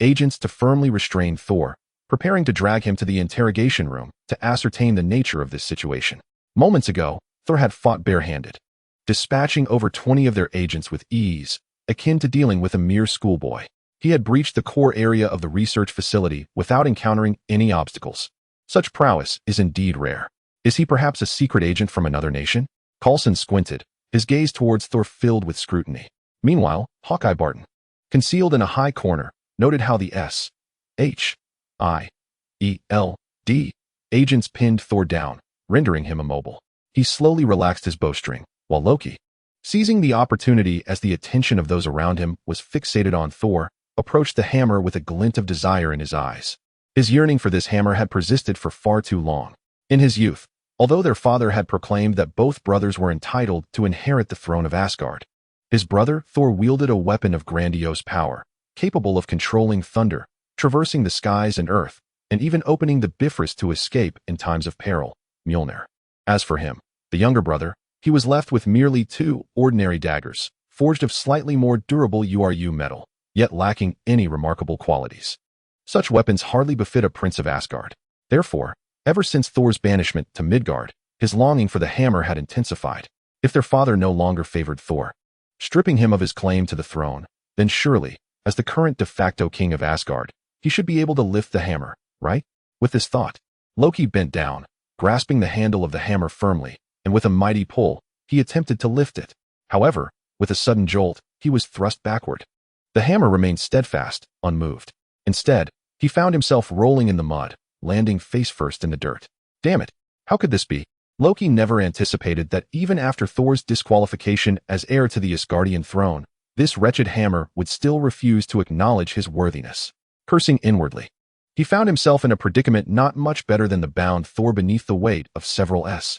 agents to firmly restrain Thor, preparing to drag him to the interrogation room to ascertain the nature of this situation. Moments ago, Thor had fought barehanded, dispatching over 20 of their agents with ease, akin to dealing with a mere schoolboy. He had breached the core area of the research facility without encountering any obstacles. Such prowess is indeed rare. Is he perhaps a secret agent from another nation? Coulson squinted, his gaze towards Thor filled with scrutiny. Meanwhile, Hawkeye Barton, concealed in a high corner, noted how the S. agents pinned Thor down, rendering him immobile. He slowly relaxed his bowstring, while Loki, seizing the opportunity as the attention of those around him was fixated on Thor, approached the hammer with a glint of desire in his eyes. His yearning for this hammer had persisted for far too long. In his youth, although their father had proclaimed that both brothers were entitled to inherit the throne of Asgard, his brother Thor wielded a weapon of grandiose power, capable of controlling thunder, traversing the skies and earth, and even opening the Bifrost to escape in times of peril, Mjolnir. As for him, the younger brother, he was left with merely two ordinary daggers, forged of slightly more durable URU metal, yet lacking any remarkable qualities. Such weapons hardly befit a prince of Asgard. Therefore, ever since Thor's banishment to Midgard, his longing for the hammer had intensified. If their father no longer favored Thor, stripping him of his claim to the throne, then surely, as the current de facto king of Asgard, he should be able to lift the hammer, right? With this thought, Loki bent down, grasping the handle of the hammer firmly, and with a mighty pull, he attempted to lift it. However, with a sudden jolt, he was thrust backward. The hammer remained steadfast, unmoved. Instead, he found himself rolling in the mud, landing face first in the dirt. Damn it, how could this be? Loki never anticipated that even after Thor's disqualification as heir to the Asgardian throne, this wretched hammer would still refuse to acknowledge his worthiness. Cursing inwardly, he found himself in a predicament not much better than the bound Thor beneath the weight of several agents.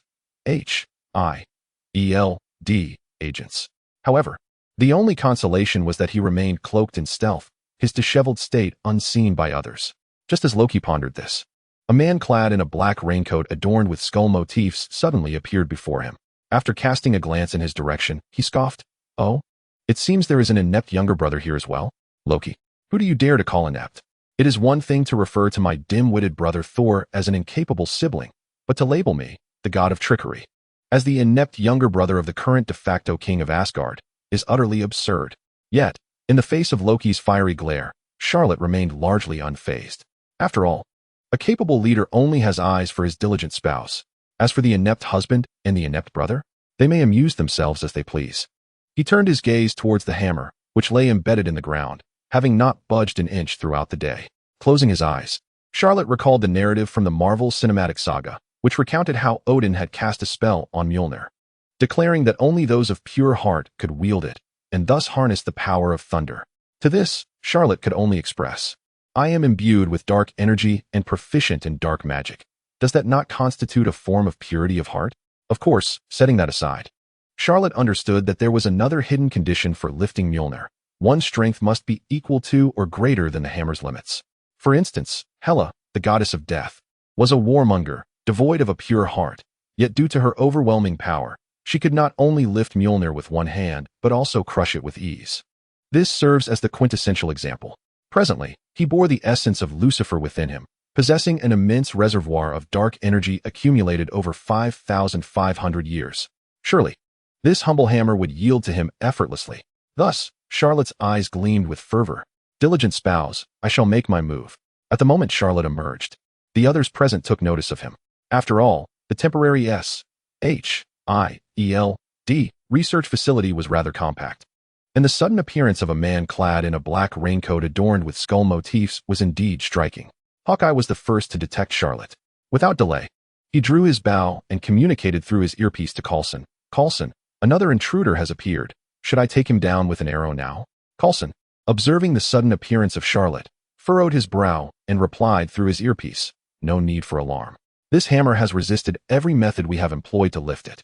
However, the only consolation was that he remained cloaked in stealth, his disheveled state unseen by others. Just as Loki pondered this, a man clad in a black raincoat adorned with skull motifs suddenly appeared before him. After casting a glance in his direction, he scoffed, "Oh, it seems there is an inept younger brother here as well? Loki, who do you dare to call inept? It is one thing to refer to my dim-witted brother Thor as an incapable sibling, but to label me, the god of trickery, as the inept younger brother of the current de facto king of Asgard, is utterly absurd." Yet, in the face of Loki's fiery glare, Charlotte remained largely unfazed. After all, a capable leader only has eyes for his diligent spouse. As for the inept husband and the inept brother, they may amuse themselves as they please. He turned his gaze towards the hammer, which lay embedded in the ground, having not budged an inch throughout the day. Closing his eyes, Charlotte recalled the narrative from the Marvel Cinematic Saga, which recounted how Odin had cast a spell on Mjolnir, declaring that only those of pure heart could wield it, and thus harness the power of thunder. To this, Charlotte could only express, "I am imbued with dark energy and proficient in dark magic. Does that not constitute a form of purity of heart?" Of course, setting that aside, Charlotte understood that there was another hidden condition for lifting Mjolnir. One's strength must be equal to or greater than the hammer's limits. For instance, Hela, the goddess of death, was a warmonger, devoid of a pure heart, yet due to her overwhelming power, she could not only lift Mjolnir with one hand, but also crush it with ease. This serves as the quintessential example. Presently, he bore the essence of Lucifer within him, possessing an immense reservoir of dark energy accumulated over 5,500 years. Surely, this humble hammer would yield to him effortlessly. Thus, Charlotte's eyes gleamed with fervor. "Diligent spouse, I shall make my move." At the moment Charlotte emerged, the others present took notice of him. After all, the temporary SHIELD research facility was rather compact, and the sudden appearance of a man clad in a black raincoat adorned with skull motifs was indeed striking. Hawkeye was the first to detect Charlotte. Without delay, he drew his bow and communicated through his earpiece to Coulson. "Coulson, another intruder has appeared. Should I take him down with an arrow now?" Coulson, observing the sudden appearance of Charlotte, furrowed his brow and replied through his earpiece, "No need for alarm. This hammer has resisted every method we have employed to lift it.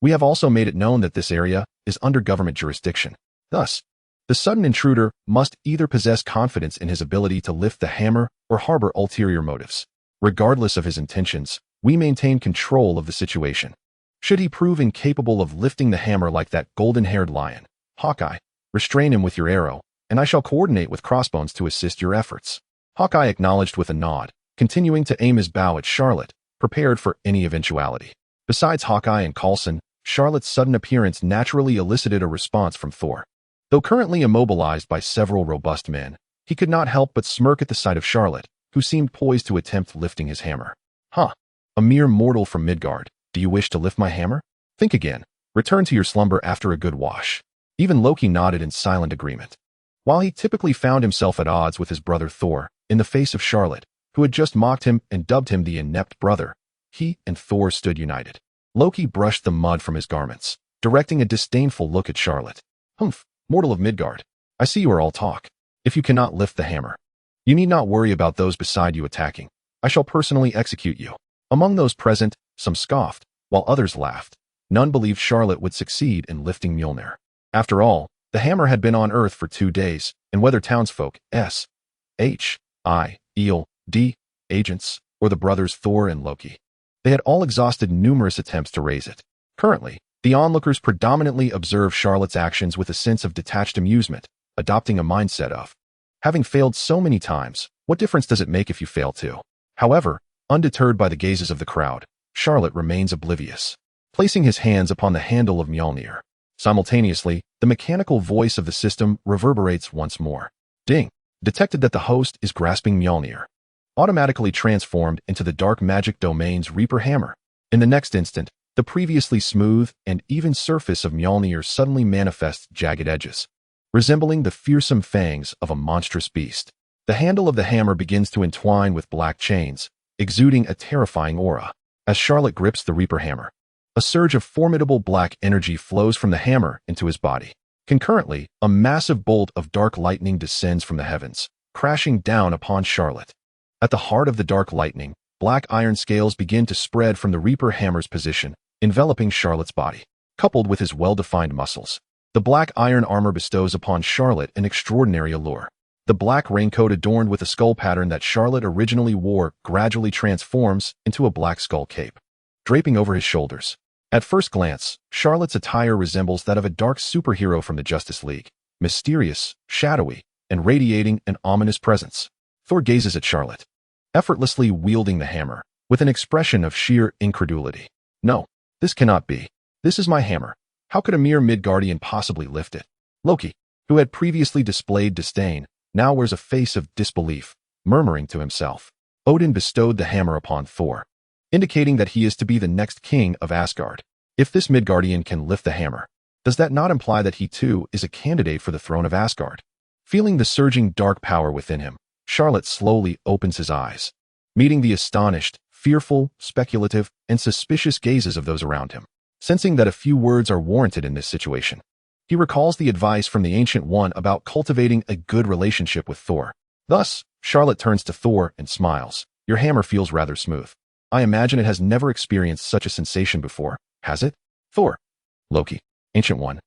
We have also made it known that this area is under government jurisdiction. Thus, the sudden intruder must either possess confidence in his ability to lift the hammer or harbor ulterior motives. Regardless of his intentions, we maintain control of the situation. Should he prove incapable of lifting the hammer like that golden-haired lion, Hawkeye, restrain him with your arrow, and I shall coordinate with Crossbones to assist your efforts." Hawkeye acknowledged with a nod, continuing to aim his bow at Charlotte, prepared for any eventuality. Besides Hawkeye and Coulson, Charlotte's sudden appearance naturally elicited a response from Thor. Though currently immobilized by several robust men, he could not help but smirk at the sight of Charlotte, who seemed poised to attempt lifting his hammer. "Huh, a mere mortal from Midgard. Do you wish to lift my hammer? Think again. Return to your slumber after a good wash." Even Loki nodded in silent agreement. While he typically found himself at odds with his brother Thor, in the face of Charlot, who had just mocked him and dubbed him the inept brother, he and Thor stood united. Loki brushed the mud from his garments, directing a disdainful look at Charlot. "Humph, mortal of Midgard, I see you are all talk. If you cannot lift the hammer, you need not worry about those beside you attacking. I shall personally execute you." Among those present, some scoffed, while others laughed. None believed Charlot would succeed in lifting Mjolnir. After all, the hammer had been on Earth for 2 days, and whether townsfolk, S.H.I.E.L.D. agents, or the brothers Thor and Loki, they had all exhausted numerous attempts to raise it. Currently, the onlookers predominantly observe Charlot's actions with a sense of detached amusement, adopting a mindset of, having failed so many times, what difference does it make if you fail too? However, undeterred by the gazes of the crowd, Charlot remains oblivious, placing his hands upon the handle of Mjolnir. Simultaneously, the mechanical voice of the system reverberates once more. Ding! Detected that the host is grasping Mjolnir. Automatically transformed into the dark magic domain's Reaper hammer. In the next instant, the previously smooth and even surface of Mjolnir suddenly manifests jagged edges, resembling the fearsome fangs of a monstrous beast. The handle of the hammer begins to entwine with black chains, exuding a terrifying aura. As Charlot grips the Reaper hammer, a surge of formidable black energy flows from the hammer into his body. Concurrently, a massive bolt of dark lightning descends from the heavens, crashing down upon Charlot. At the heart of the dark lightning, black iron scales begin to spread from the Reaper hammer's position, enveloping Charlot's body. Coupled with his well-defined muscles, the black iron armor bestows upon Charlot an extraordinary allure. The black raincoat adorned with a skull pattern that Charlot originally wore gradually transforms into a black skull cape, draping over his shoulders. At first glance, Charlot's attire resembles that of a dark superhero from the Justice League, mysterious, shadowy, and radiating an ominous presence. Thor gazes at Charlot, effortlessly wielding the hammer, with an expression of sheer incredulity. "No, this cannot be. This is my hammer. How could a mere Midgardian possibly lift it?" Loki, who had previously displayed disdain, now wears a face of disbelief, murmuring to himself. Odin bestowed the hammer upon Thor, indicating that he is to be the next king of Asgard. If this Midgardian can lift the hammer, does that not imply that he too is a candidate for the throne of Asgard? Feeling the surging dark power within him, Charlot slowly opens his eyes, meeting the astonished, fearful, speculative, and suspicious gazes of those around him. Sensing that a few words are warranted in this situation, he recalls the advice from the Ancient One about cultivating a good relationship with Thor. Thus, Charlot turns to Thor and smiles. "Your hammer feels rather smooth. I imagine it has never experienced such a sensation before, has it?" Thor. Loki. Ancient One.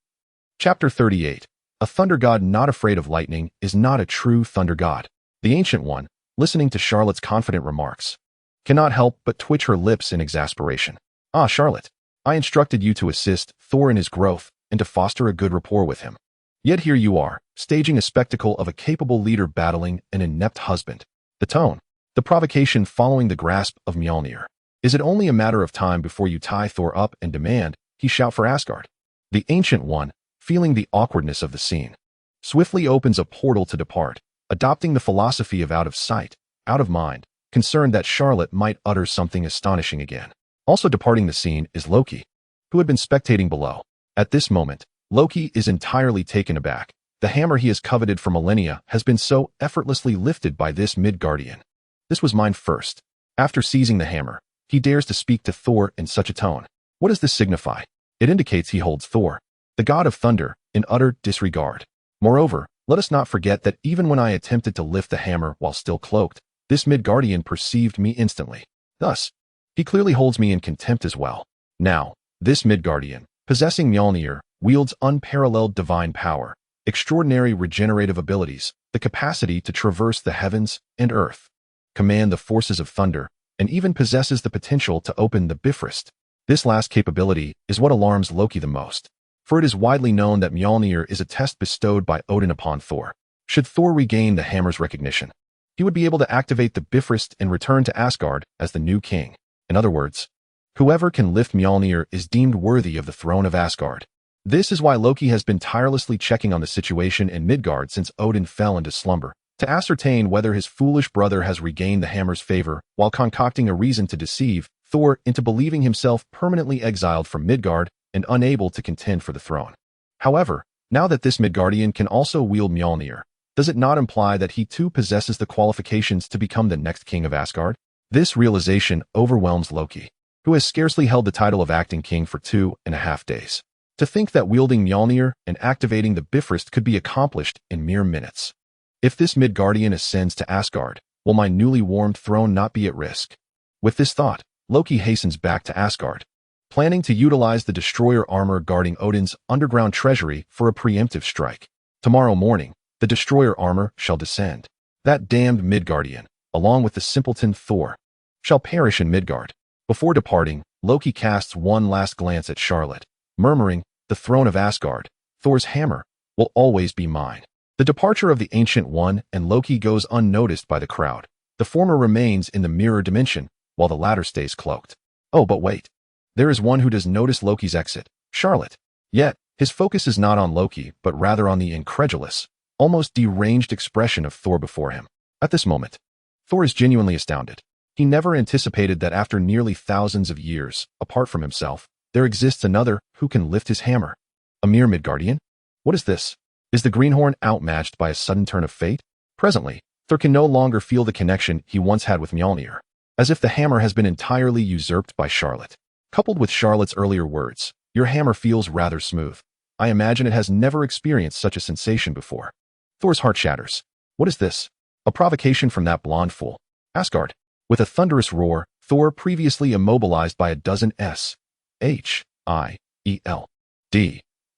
Chapter 38. A thunder god not afraid of lightning is not a true thunder god. The Ancient One, listening to Charlot's confident remarks, cannot help but twitch her lips in exasperation. "Ah, Charlot, I instructed you to assist Thor in his growth and to foster a good rapport with him. Yet here you are, staging a spectacle of a capable leader battling an inept husband." The tone, the provocation following the grasp of Mjolnir. "Is it only a matter of time before you tie Thor up and demand he shout for Asgard?" The Ancient One, feeling the awkwardness of the scene, swiftly opens a portal to depart, adopting the philosophy of out of sight, out of mind, concerned that Charlot might utter something astonishing again. Also departing the scene is Loki, who had been spectating below. At this moment, Loki is entirely taken aback. The hammer he has coveted for millennia has been so effortlessly lifted by this Midgardian. "This was mine first." After seizing the hammer, he dares to speak to Thor in such a tone. What does this signify? It indicates he holds Thor, the god of thunder, in utter disregard. Moreover, let us not forget that even when I attempted to lift the hammer while still cloaked, this Midgardian perceived me instantly. Thus, he clearly holds me in contempt as well. Now, this Midgardian, possessing Mjolnir, wields unparalleled divine power, extraordinary regenerative abilities, the capacity to traverse the heavens and earth, command the forces of thunder, and even possesses the potential to open the Bifrost. This last capability is what alarms Loki the most, for it is widely known that Mjolnir is a test bestowed by Odin upon Thor. Should Thor regain the hammer's recognition, he would be able to activate the Bifrost and return to Asgard as the new king. In other words, whoever can lift Mjolnir is deemed worthy of the throne of Asgard. This is why Loki has been tirelessly checking on the situation in Midgard since Odin fell into slumber, to ascertain whether his foolish brother has regained the hammer's favor while concocting a reason to deceive Thor into believing himself permanently exiled from Midgard and unable to contend for the throne. However, Now that this Midgardian can also wield Mjolnir, does it not imply that he too possesses the qualifications to become the next king of Asgard? This realization overwhelms Loki, who has scarcely held the title of acting king for 2.5 days. To think that wielding Mjolnir and activating the Bifrost could be accomplished in mere minutes. If this Midgardian ascends to Asgard, will my newly warmed throne not be at risk? With this thought, Loki hastens back to Asgard, planning to utilize the destroyer armor guarding Odin's underground treasury for a preemptive strike. Tomorrow morning, the destroyer armor shall descend. That damned Midgardian, along with the simpleton Thor, shall perish in Midgard. Before departing, Loki casts one last glance at Charlot, murmuring, "The throne of Asgard, Thor's hammer, will always be mine." The departure of the Ancient One and Loki goes unnoticed by the crowd. The former remains in the mirror dimension, while the latter stays cloaked. Oh, but wait. There is one who does notice Loki's exit, Charlot. Yet, his focus is not on Loki, but rather on the incredulous, almost deranged expression of Thor before him. At this moment, Thor is genuinely astounded. He never anticipated that after nearly thousands of years, apart from himself, there exists another who can lift his hammer. A mere Midgardian? What is this? Is the greenhorn outmatched by a sudden turn of fate? Presently, Thor can no longer feel the connection he once had with Mjolnir, as if the hammer has been entirely usurped by Charlot. Coupled with Charlot's earlier words, "Your hammer feels rather smooth. I imagine it has never experienced such a sensation before." Thor's heart shatters. What is this? A provocation from that blonde fool. Asgard. With a thunderous roar, Thor, previously immobilized by a dozen S-H-I-E-L-D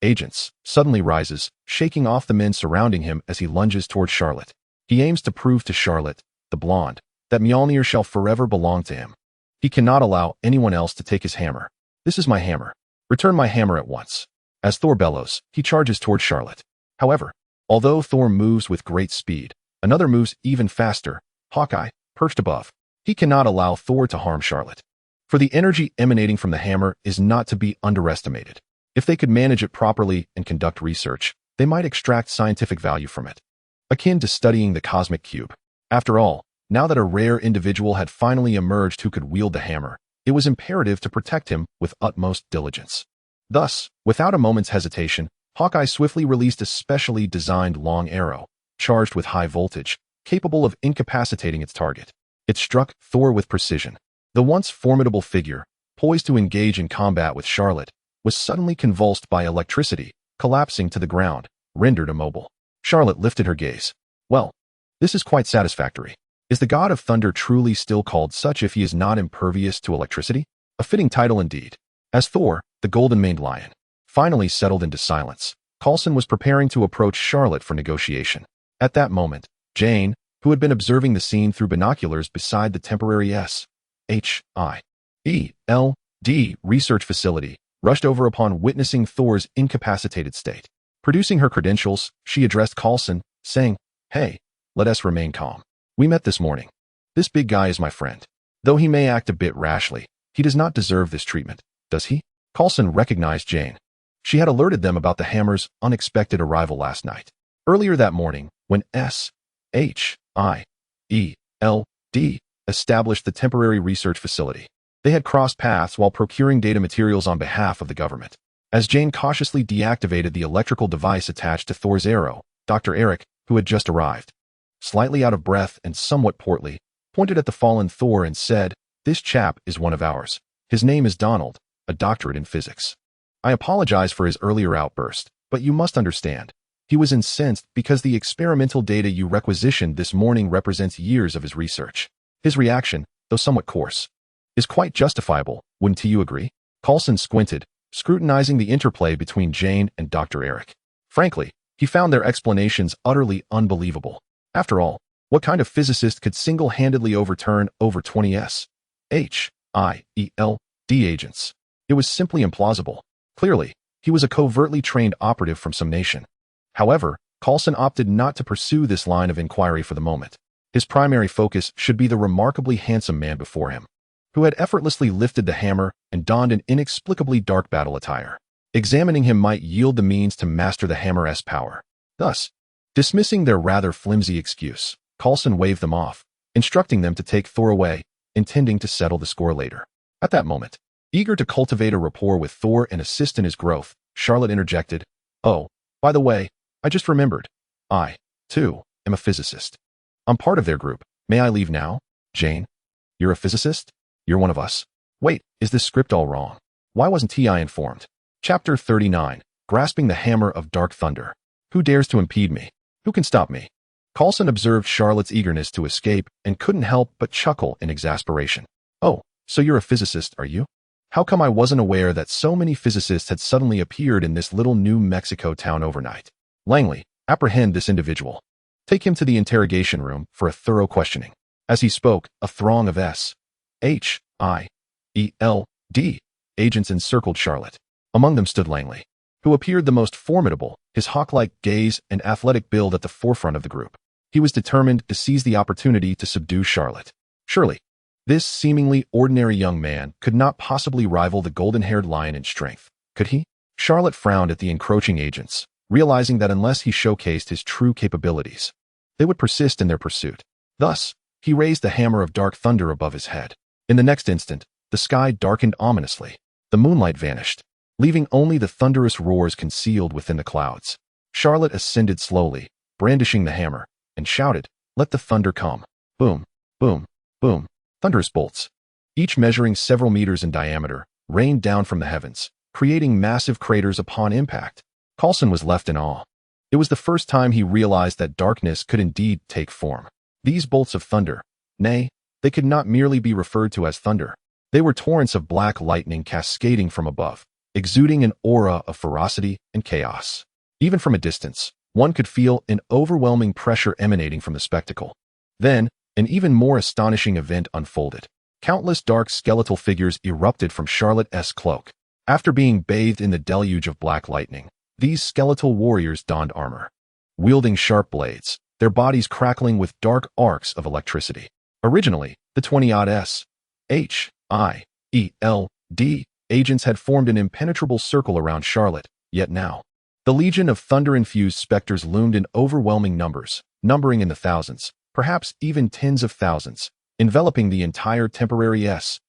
agents, suddenly rises, shaking off the men surrounding him as he lunges toward Charlot. He aims to prove to Charlot, the blonde, that Mjolnir shall forever belong to him. He cannot allow anyone else to take his hammer. "This is my hammer. Return my hammer at once." As Thor bellows, he charges toward Charlot. However, although Thor moves with great speed, another moves even faster, Hawkeye, perched above. He cannot allow Thor to harm Charlot. For the energy emanating from the hammer is not to be underestimated. If they could manage it properly and conduct research, they might extract scientific value from it, akin to studying the cosmic cube. After all, now that a rare individual had finally emerged who could wield the hammer, it was imperative to protect him with utmost diligence. Thus, without a moment's hesitation, Hawkeye swiftly released a specially designed long arrow, charged with high voltage, capable of incapacitating its target. It struck Thor with precision. The once formidable figure, poised to engage in combat with Charlot, was suddenly convulsed by electricity, collapsing to the ground, rendered immobile. Charlot lifted her gaze. Well, this is quite satisfactory. Is the god of thunder truly still called such if he is not impervious to electricity? A fitting title indeed. As Thor, the golden-maned lion, finally settled into silence, Coulson was preparing to approach Charlot for negotiation. At that moment, Jane, who had been observing the scene through binoculars beside the temporary S-H-I-E-L-D research facility, rushed over upon witnessing Thor's incapacitated state. Producing her credentials, she addressed Coulson, saying, "Hey, let us remain calm. We met this morning. This big guy is my friend. Though he may act a bit rashly, he does not deserve this treatment, does he?" Coulson recognized Jane. She had alerted them about the hammer's unexpected arrival last night. Earlier that morning, when S-H-I-E-L-D established the temporary research facility, they had crossed paths while procuring data materials on behalf of the government. As Jane cautiously deactivated the electrical device attached to Thor's arrow, Dr. Eric, who had just arrived, slightly out of breath and somewhat portly, pointed at the fallen Thor and said, "This chap is one of ours. His name is Donald, a doctorate in physics. I apologize for his earlier outburst, but you must understand. He was incensed because the experimental data you requisitioned this morning represents years of his research. His reaction, though somewhat coarse, is quite justifiable, wouldn't you agree?" Coulson squinted, scrutinizing the interplay between Jane and Dr. Eric. Frankly, he found their explanations utterly unbelievable. After all, what kind of physicist could single-handedly overturn over 20 S-H-I-E-L-D agents? It was simply implausible. Clearly, he was a covertly trained operative from some nation. However, Coulson opted not to pursue this line of inquiry for the moment. His primary focus should be the remarkably handsome man before him, who had effortlessly lifted the hammer and donned an inexplicably dark battle attire. Examining him might yield the means to master the hammer's power. Thus, dismissing their rather flimsy excuse, Coulson waved them off, instructing them to take Thor away, intending to settle the score later. At that moment, eager to cultivate a rapport with Thor and assist in his growth, Charlot interjected, "Oh, By the way, I just remembered. I, too, am a physicist. I'm part of their group. May I leave now? Jane? You're a physicist? You're one of us? Wait, is this script all wrong? Why wasn't I informed? Chapter 39. Grasping the Hammer of Dark Thunder. Who dares to impede me? Who can stop me? Coulson observed Charlotte's eagerness to escape and couldn't help but chuckle in exasperation. Oh, so you're a physicist, are you? How come I wasn't aware that so many physicists had suddenly appeared in this little New Mexico town overnight? Langley, apprehend this individual. Take him to the interrogation room for a thorough questioning. As he spoke, a throng of S.H.I.E.L.D. agents encircled Charlotte. Among them stood Langley, who appeared the most formidable, his hawk-like gaze and athletic build at the forefront of the group. He was determined to seize the opportunity to subdue Charlotte. Surely, this seemingly ordinary young man could not possibly rival the golden-haired lion in strength, could he? Charlotte frowned at the encroaching agents, realizing that unless he showcased his true capabilities, they would persist in their pursuit. Thus, he raised the hammer of dark thunder above his head. In the next instant, the sky darkened ominously. The moonlight vanished, leaving only the thunderous roars concealed within the clouds. Charlotte ascended slowly, brandishing the hammer, and shouted, "Let the thunder come." Boom, boom, boom. Thunderous bolts, each measuring several meters in diameter, rained down from the heavens, creating massive craters upon impact. Coulson was left in awe. It was the first time he realized that darkness could indeed take form. These bolts of thunder, nay, they could not merely be referred to as thunder. They were torrents of black lightning cascading from above, exuding an aura of ferocity and chaos. Even from a distance, one could feel an overwhelming pressure emanating from the spectacle. Then, an even more astonishing event unfolded. Countless dark skeletal figures erupted from Charlotte's cloak. After being bathed in the deluge of black lightning, these skeletal warriors donned armor, wielding sharp blades, their bodies crackling with dark arcs of electricity. Originally, the 20-odd S.H.I.E.L.D. agents had formed an impenetrable circle around Charlotte, yet now, the legion of thunder-infused specters loomed in overwhelming numbers, numbering in the thousands, perhaps even tens of thousands, enveloping the entire temporary S.H.I.E.L.D.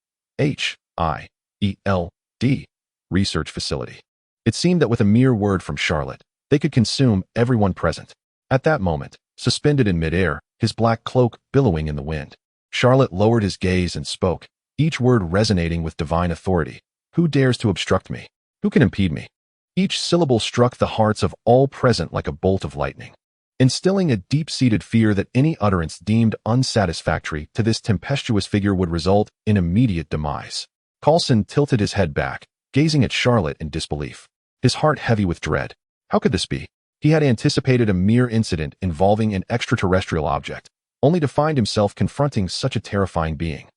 research facility. It seemed that with a mere word from Charlotte, they could consume everyone present. At that moment, suspended in midair, his black cloak billowing in the wind, Charlotte lowered his gaze and spoke, each word resonating with divine authority. Who dares to obstruct me? Who can impede me? Each syllable struck the hearts of all present like a bolt of lightning, instilling a deep-seated fear that any utterance deemed unsatisfactory to this tempestuous figure would result in immediate demise. Coulson tilted his head back, gazing at Charlotte in disbelief, his heart heavy with dread. How could this be? He had anticipated a mere incident involving an extraterrestrial object, only to find himself confronting such a terrifying being.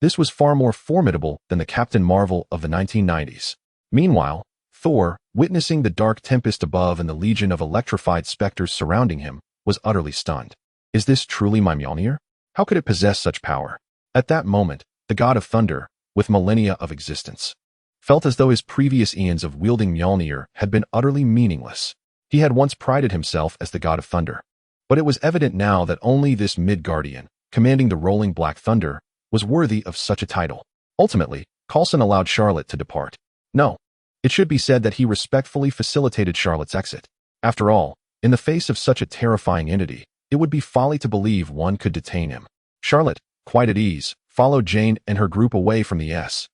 This was far more formidable than the Captain Marvel of the 1990s. Meanwhile, Thor, witnessing the dark tempest above and the legion of electrified specters surrounding him, was utterly stunned. Is this truly my Mjolnir? How could it possess such power? At that moment, the god of thunder, with millennia of existence, felt as though his previous eons of wielding Mjolnir had been utterly meaningless. He had once prided himself as the god of thunder, but it was evident now that only this Midgardian, commanding the rolling black thunder, was worthy of such a title. Ultimately, Coulson allowed Charlotte to depart. No, it should be said that he respectfully facilitated Charlotte's exit. After all, in the face of such a terrifying entity, it would be folly to believe one could detain him. Charlotte, quite at ease, followed Jane and her group away from the S.H.I.E.L.D.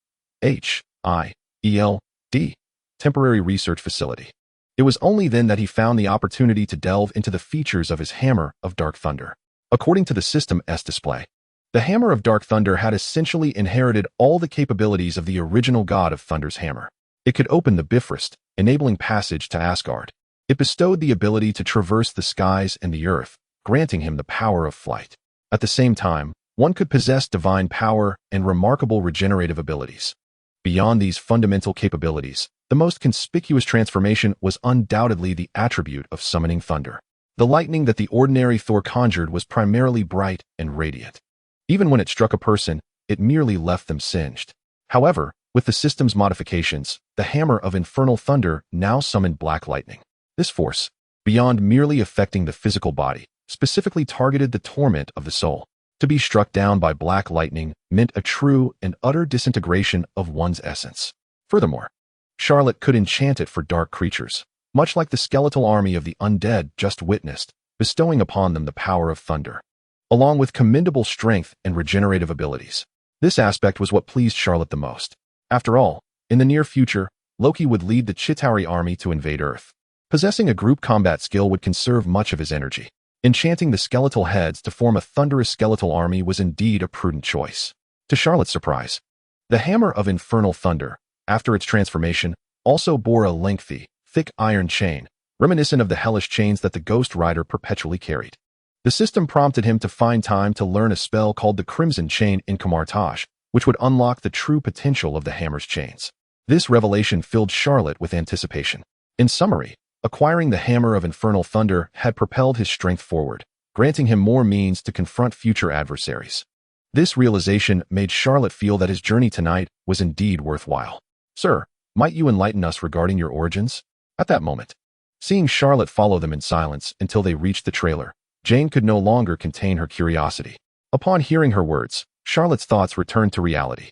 temporary research facility. It was only then that he found the opportunity to delve into the features of his hammer of dark thunder. According to the system's display, the hammer of dark thunder had essentially inherited all the capabilities of the original god of thunder's hammer. It could open the Bifrost, enabling passage to Asgard. It bestowed the ability to traverse the skies and the earth, granting him the power of flight. At the same time, one could possess divine power and remarkable regenerative abilities. Beyond these fundamental capabilities, the most conspicuous transformation was undoubtedly the attribute of summoning thunder. The lightning that the ordinary Thor conjured was primarily bright and radiant. Even when it struck a person, it merely left them singed. However, with the system's modifications, the hammer of infernal thunder now summoned black lightning. This force, beyond merely affecting the physical body, specifically targeted the torment of the soul. To be struck down by black lightning meant a true and utter disintegration of one's essence. Furthermore, Charlotte could enchant it for dark creatures, much like the skeletal army of the undead just witnessed, bestowing upon them the power of thunder, along with commendable strength and regenerative abilities. This aspect was what pleased Charlotte the most. After all, in the near future, Loki would lead the Chitauri army to invade Earth. Possessing a group combat skill would conserve much of his energy. Enchanting the skeletal heads to form a thunderous skeletal army was indeed a prudent choice. To Charlotte's surprise, the hammer of infernal thunder, after its transformation, also bore a lengthy, thick iron chain, reminiscent of the hellish chains that the Ghost Rider perpetually carried. The system prompted him to find time to learn a spell called the Crimson Chain in Kamar-Taj, which would unlock the true potential of the hammer's chains. This revelation filled Charlotte with anticipation. In summary, acquiring the hammer of infernal thunder had propelled his strength forward, granting him more means to confront future adversaries. This realization made Charlotte feel that his journey tonight was indeed worthwhile. "Sir, might you enlighten us regarding your origins?" At that moment, seeing Charlotte follow them in silence until they reached the trailer, Jane could no longer contain her curiosity. Upon hearing her words, Charlotte's thoughts returned to reality.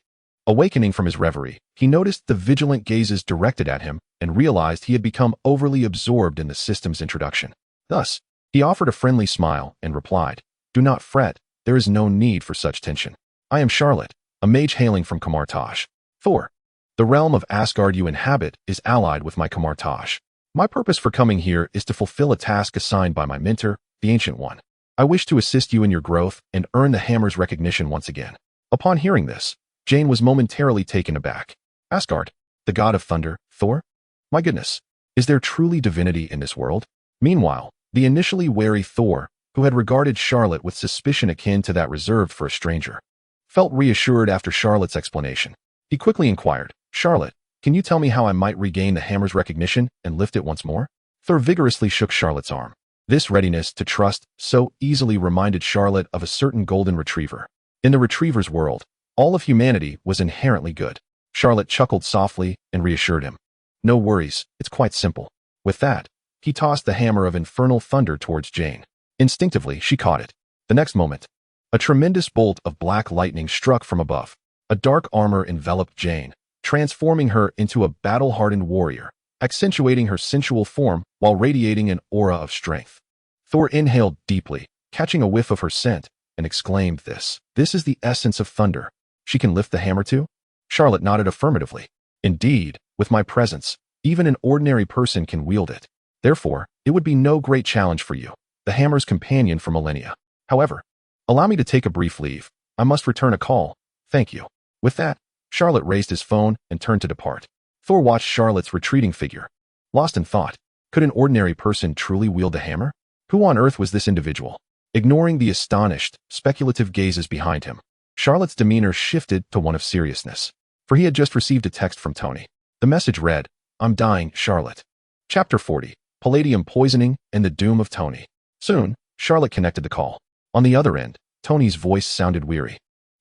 Awakening from his reverie, he noticed the vigilant gazes directed at him and realized he had become overly absorbed in the system's introduction. Thus, he offered a friendly smile and replied, "Do not fret, there is no need for such tension. I am Charlotte, a mage hailing from Kamar-Taj. Thor, the realm of Asgard you inhabit is allied with my Kamar-Taj. My purpose for coming here is to fulfill a task assigned by my mentor, the Ancient One. I wish to assist you in your growth and earn the hammer's recognition once again." Upon hearing this, Jane was momentarily taken aback. Asgard, the god of thunder, Thor? My goodness, is there truly divinity in this world? Meanwhile, the initially wary Thor, who had regarded Charlotte with suspicion akin to that reserved for a stranger, felt reassured after Charlotte's explanation. He quickly inquired, "Charlotte, can you tell me how I might regain the hammer's recognition and lift it once more?" Thor vigorously shook Charlotte's arm. This readiness to trust so easily reminded Charlotte of a certain golden retriever. In the retriever's world, all of humanity was inherently good. Charlotte chuckled softly and reassured him. "No worries, it's quite simple." With that, he tossed the hammer of infernal thunder towards Jane. Instinctively, she caught it. The next moment, a tremendous bolt of black lightning struck from above. A dark armor enveloped Jane, transforming her into a battle-hardened warrior, accentuating her sensual form while radiating an aura of strength. Thor inhaled deeply, catching a whiff of her scent, and exclaimed, This is the essence of thunder. She can lift the hammer too?" Charlotte nodded affirmatively. "Indeed, with my presence, even an ordinary person can wield it. Therefore, it would be no great challenge for you, the hammer's companion for millennia. However, allow me to take a brief leave. I must return a call. Thank you." With that, Charlotte raised his phone and turned to depart. Thor watched Charlotte's retreating figure. Lost in thought, could an ordinary person truly wield the hammer? Who on earth was this individual? Ignoring the astonished, speculative gazes behind him, Charlotte's demeanor shifted to one of seriousness, for he had just received a text from Tony. The message read, "I'm dying, Charlotte." Chapter 40, Palladium Poisoning and the Doom of Tony. Soon, Charlotte connected the call. On the other end, Tony's voice sounded weary.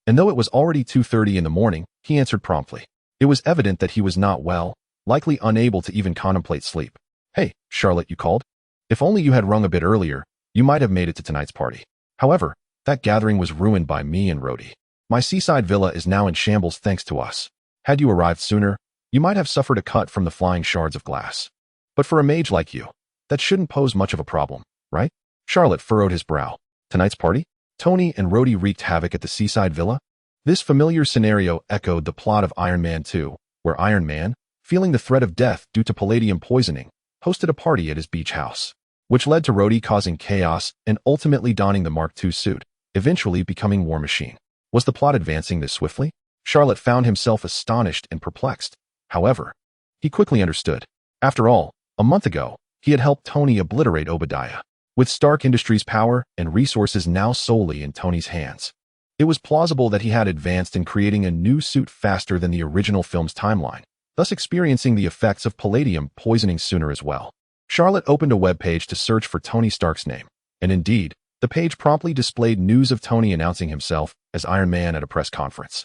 And though it was already 2:30 in the morning, he answered promptly. It was evident that he was not well, likely unable to even contemplate sleep. "Hey, Charlotte, you called? If only you had rung a bit earlier, you might have made it to tonight's party. However, that gathering was ruined by me and Rhodey. My seaside villa is now in shambles thanks to us. Had you arrived sooner, you might have suffered a cut from the flying shards of glass. But for a mage like you, that shouldn't pose much of a problem, right?" Charlotte furrowed his brow. Tonight's party? Tony and Rhodey wreaked havoc at the seaside villa? This familiar scenario echoed the plot of Iron Man 2, where Iron Man, feeling the threat of death due to palladium poisoning, hosted a party at his beach house, which led to Rhodey causing chaos and ultimately donning the Mark II suit, eventually becoming War Machine. Was the plot advancing this swiftly? Charlotte found himself astonished and perplexed. However, he quickly understood. After all, a month ago, he had helped Tony obliterate Obadiah. With Stark Industries' power and resources now solely in Tony's hands, it was plausible that he had advanced in creating a new suit faster than the original film's timeline, thus experiencing the effects of palladium poisoning sooner as well. Charlotte opened a web page to search for Tony Stark's name, and indeed, the page promptly displayed news of Tony announcing himself as Iron Man at a press conference,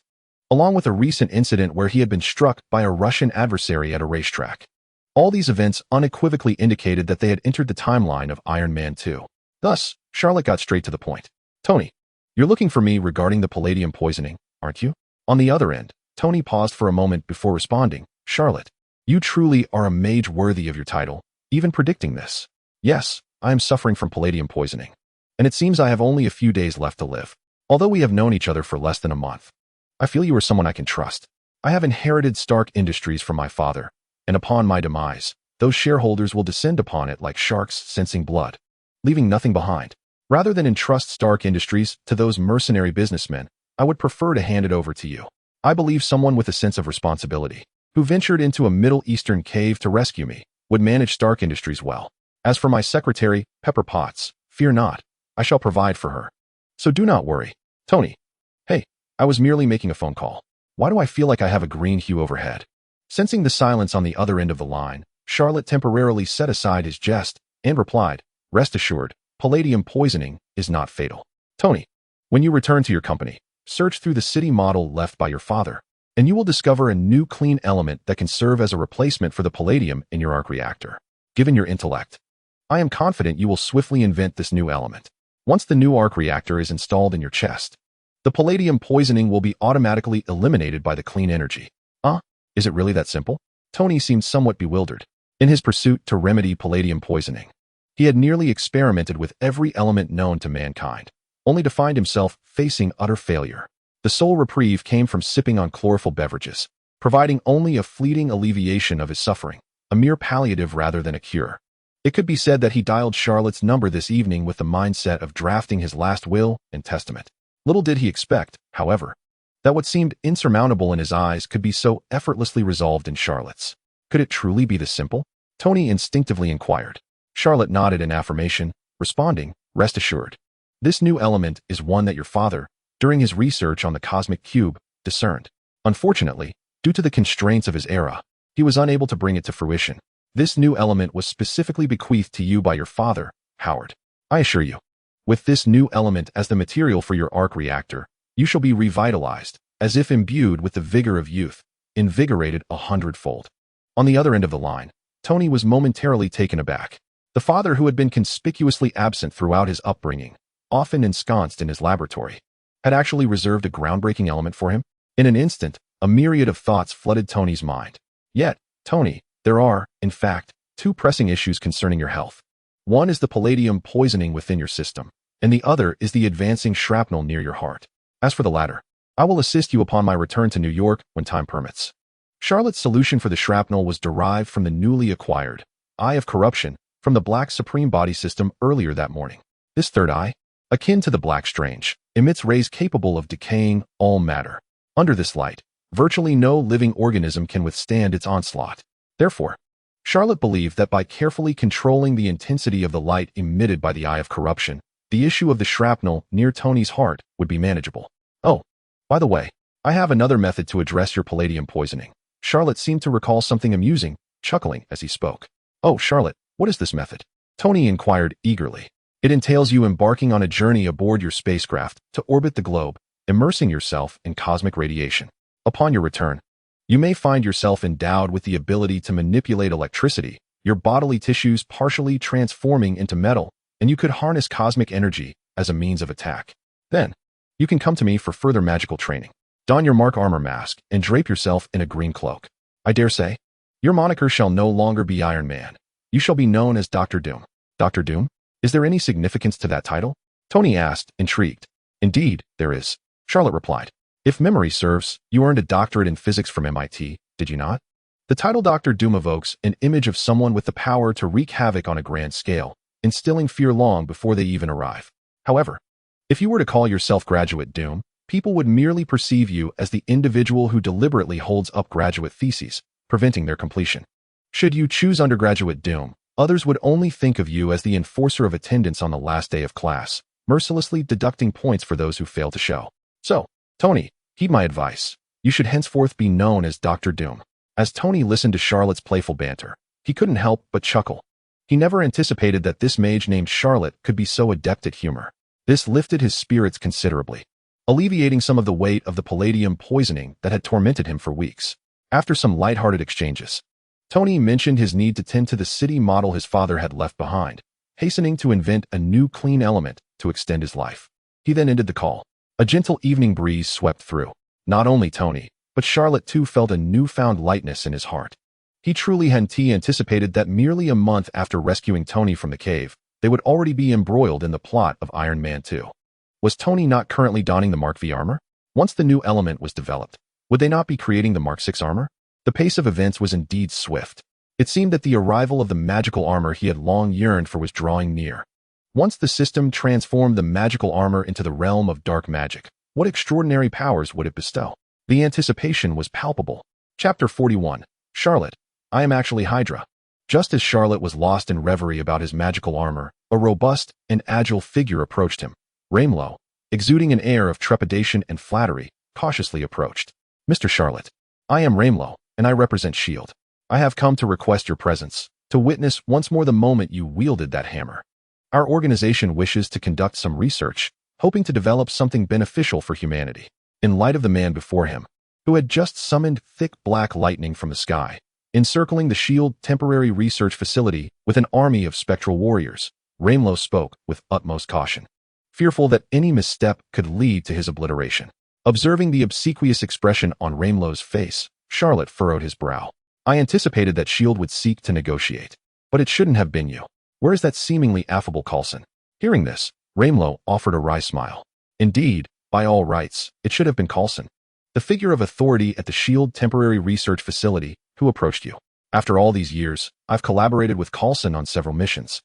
along with a recent incident where he had been struck by a Russian adversary at a racetrack. All these events unequivocally indicated that they had entered the timeline of Iron Man 2. Thus, Charlotte got straight to the point. "Tony, you're looking for me regarding the palladium poisoning, aren't you?" On the other end, Tony paused for a moment before responding. "Charlotte, you truly are a mage worthy of your title. even predicting this. Yes, I am suffering from palladium poisoning. And it seems I have only a few days left to live. Although we have known each other for less than a month, I feel you are someone I can trust. I have inherited Stark Industries from my father, and upon my demise, those shareholders will descend upon it like sharks sensing blood, leaving nothing behind. Rather than entrust Stark Industries to those mercenary businessmen, I would prefer to hand it over to you. I believe someone with a sense of responsibility, who ventured into a Middle Eastern cave to rescue me, would manage Stark Industries well. As for my secretary, Pepper Potts, fear not, I shall provide for her. So do not worry. Tony. Hey, I was merely making a phone call. Why do I feel like I have a green hue overhead? Sensing the silence on the other end of the line, Charlot temporarily set aside his jest and replied, rest assured, palladium poisoning is not fatal. Tony, when you return to your company, search through the city model left by your father, and you will discover a new clean element that can serve as a replacement for the palladium in your arc reactor. Given your intellect, I am confident you will swiftly invent this new element. Once the new arc reactor is installed in your chest, the palladium poisoning will be automatically eliminated by the clean energy. Is it really that simple? Tony seemed somewhat bewildered. In his pursuit to remedy palladium poisoning, he had nearly experimented with every element known to mankind, only to find himself facing utter failure. The sole reprieve came from sipping on chlorophyll beverages, providing only a fleeting alleviation of his suffering, a mere palliative rather than a cure. It could be said that he dialed Charlot's number this evening with the mindset of drafting his last will and testament. Little did he expect, however, that what seemed insurmountable in his eyes could be so effortlessly resolved in Charlot's. Could it truly be this simple? Tony instinctively inquired. Charlot nodded in affirmation, responding, rest assured. This new element is one that your father, during his research on the cosmic cube, discerned. Unfortunately, due to the constraints of his era, he was unable to bring it to fruition. This new element was specifically bequeathed to you by your father, Howard. I assure you, with this new element as the material for your arc reactor, you shall be revitalized, as if imbued with the vigor of youth, invigorated 100-fold. On the other end of the line, Tony was momentarily taken aback. The father who had been conspicuously absent throughout his upbringing, often ensconced in his laboratory, had actually reserved a groundbreaking element for him. In an instant, a myriad of thoughts flooded Tony's mind. Yet, Tony, there are, in fact, two pressing issues concerning your health. One is the palladium poisoning within your system, and the other is the advancing shrapnel near your heart. As for the latter, I will assist you upon my return to New York when time permits. Charlot's solution for the shrapnel was derived from the newly acquired Eye of Corruption from the Black Supreme Body System earlier that morning. This third eye, akin to the Black Strange, emits rays capable of decaying all matter. Under this light, virtually no living organism can withstand its onslaught. Therefore, Charlot believed that by carefully controlling the intensity of the light emitted by the Eye of Corruption, the issue of the shrapnel near Tony's heart would be manageable. Oh, by the way, I have another method to address your palladium poisoning. Charlot seemed to recall something amusing, chuckling as he spoke. Oh, Charlot, what is this method? Tony inquired eagerly. It entails you embarking on a journey aboard your spacecraft to orbit the globe, immersing yourself in cosmic radiation. Upon your return, you may find yourself endowed with the ability to manipulate electricity, your bodily tissues partially transforming into metal, and you could harness cosmic energy as a means of attack. Then, you can come to me for further magical training. Don your Mark armor mask and drape yourself in a green cloak. I dare say, your moniker shall no longer be Iron Man. You shall be known as Dr. Doom. Dr. Doom? Is there any significance to that title? Tony asked, intrigued. Indeed, there is. Charlot replied. If memory serves, you earned a doctorate in physics from MIT, did you not? The title Dr. Doom evokes an image of someone with the power to wreak havoc on a grand scale, instilling fear long before they even arrive. However, if you were to call yourself Graduate Doom, people would merely perceive you as the individual who deliberately holds up graduate theses, preventing their completion. Should you choose Undergraduate Doom, others would only think of you as the enforcer of attendance on the last day of class, mercilessly deducting points for those who fail to show. So, Tony, heed my advice. You should henceforth be known as Dr. Doom. As Tony listened to Charlot's playful banter, he couldn't help but chuckle. He never anticipated that this mage named Charlot could be so adept at humor. This lifted his spirits considerably, alleviating some of the weight of the palladium poisoning that had tormented him for weeks. After some lighthearted exchanges, Tony mentioned his need to tend to the city model his father had left behind, hastening to invent a new clean element to extend his life. He then ended the call. A gentle evening breeze swept through. Not only Tony, but Charlot too felt a newfound lightness in his heart. He truly hadn't anticipated that merely a month after rescuing Tony from the cave, they would already be embroiled in the plot of Iron Man 2. Was Tony not currently donning the Mark V armor? Once the new element was developed, would they not be creating the Mark 6 armor? The pace of events was indeed swift. It seemed that the arrival of the magical armor he had long yearned for was drawing near. Once the system transformed the magical armor into the realm of dark magic, what extraordinary powers would it bestow? The anticipation was palpable. Chapter 41. Charlot. I am actually Hydra. Just as Charlot was lost in reverie about his magical armor, a robust and agile figure approached him. Raimlo, exuding an air of trepidation and flattery, cautiously approached. Mr. Charlot, I am Raimlo, and I represent S.H.I.E.L.D. I have come to request your presence, to witness once more the moment you wielded that hammer. Our organization wishes to conduct some research, hoping to develop something beneficial for humanity. In light of the man before him, who had just summoned thick black lightning from the sky, encircling the S.H.I.E.L.D. temporary research facility with an army of spectral warriors, Raimlo spoke with utmost caution, fearful that any misstep could lead to his obliteration. Observing the obsequious expression on Raimlo's face, Charlot furrowed his brow. I anticipated that S.H.I.E.L.D. would seek to negotiate, but it shouldn't have been you. Where is that seemingly affable Coulson? Hearing this, Raimlo offered a wry smile. Indeed, by all rights, it should have been Coulson, the figure of authority at the S.H.I.E.L.D. temporary research facility, who approached you. After all these years, I've collaborated with Coulson on several missions,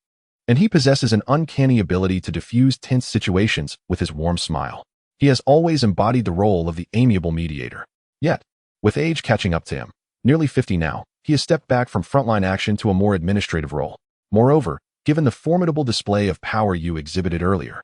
and he possesses an uncanny ability to diffuse tense situations with his warm smile. He has always embodied the role of the amiable mediator. Yet, with age catching up to him, nearly 50 now, he has stepped back from frontline action to a more administrative role. Moreover, given the formidable display of power you exhibited earlier,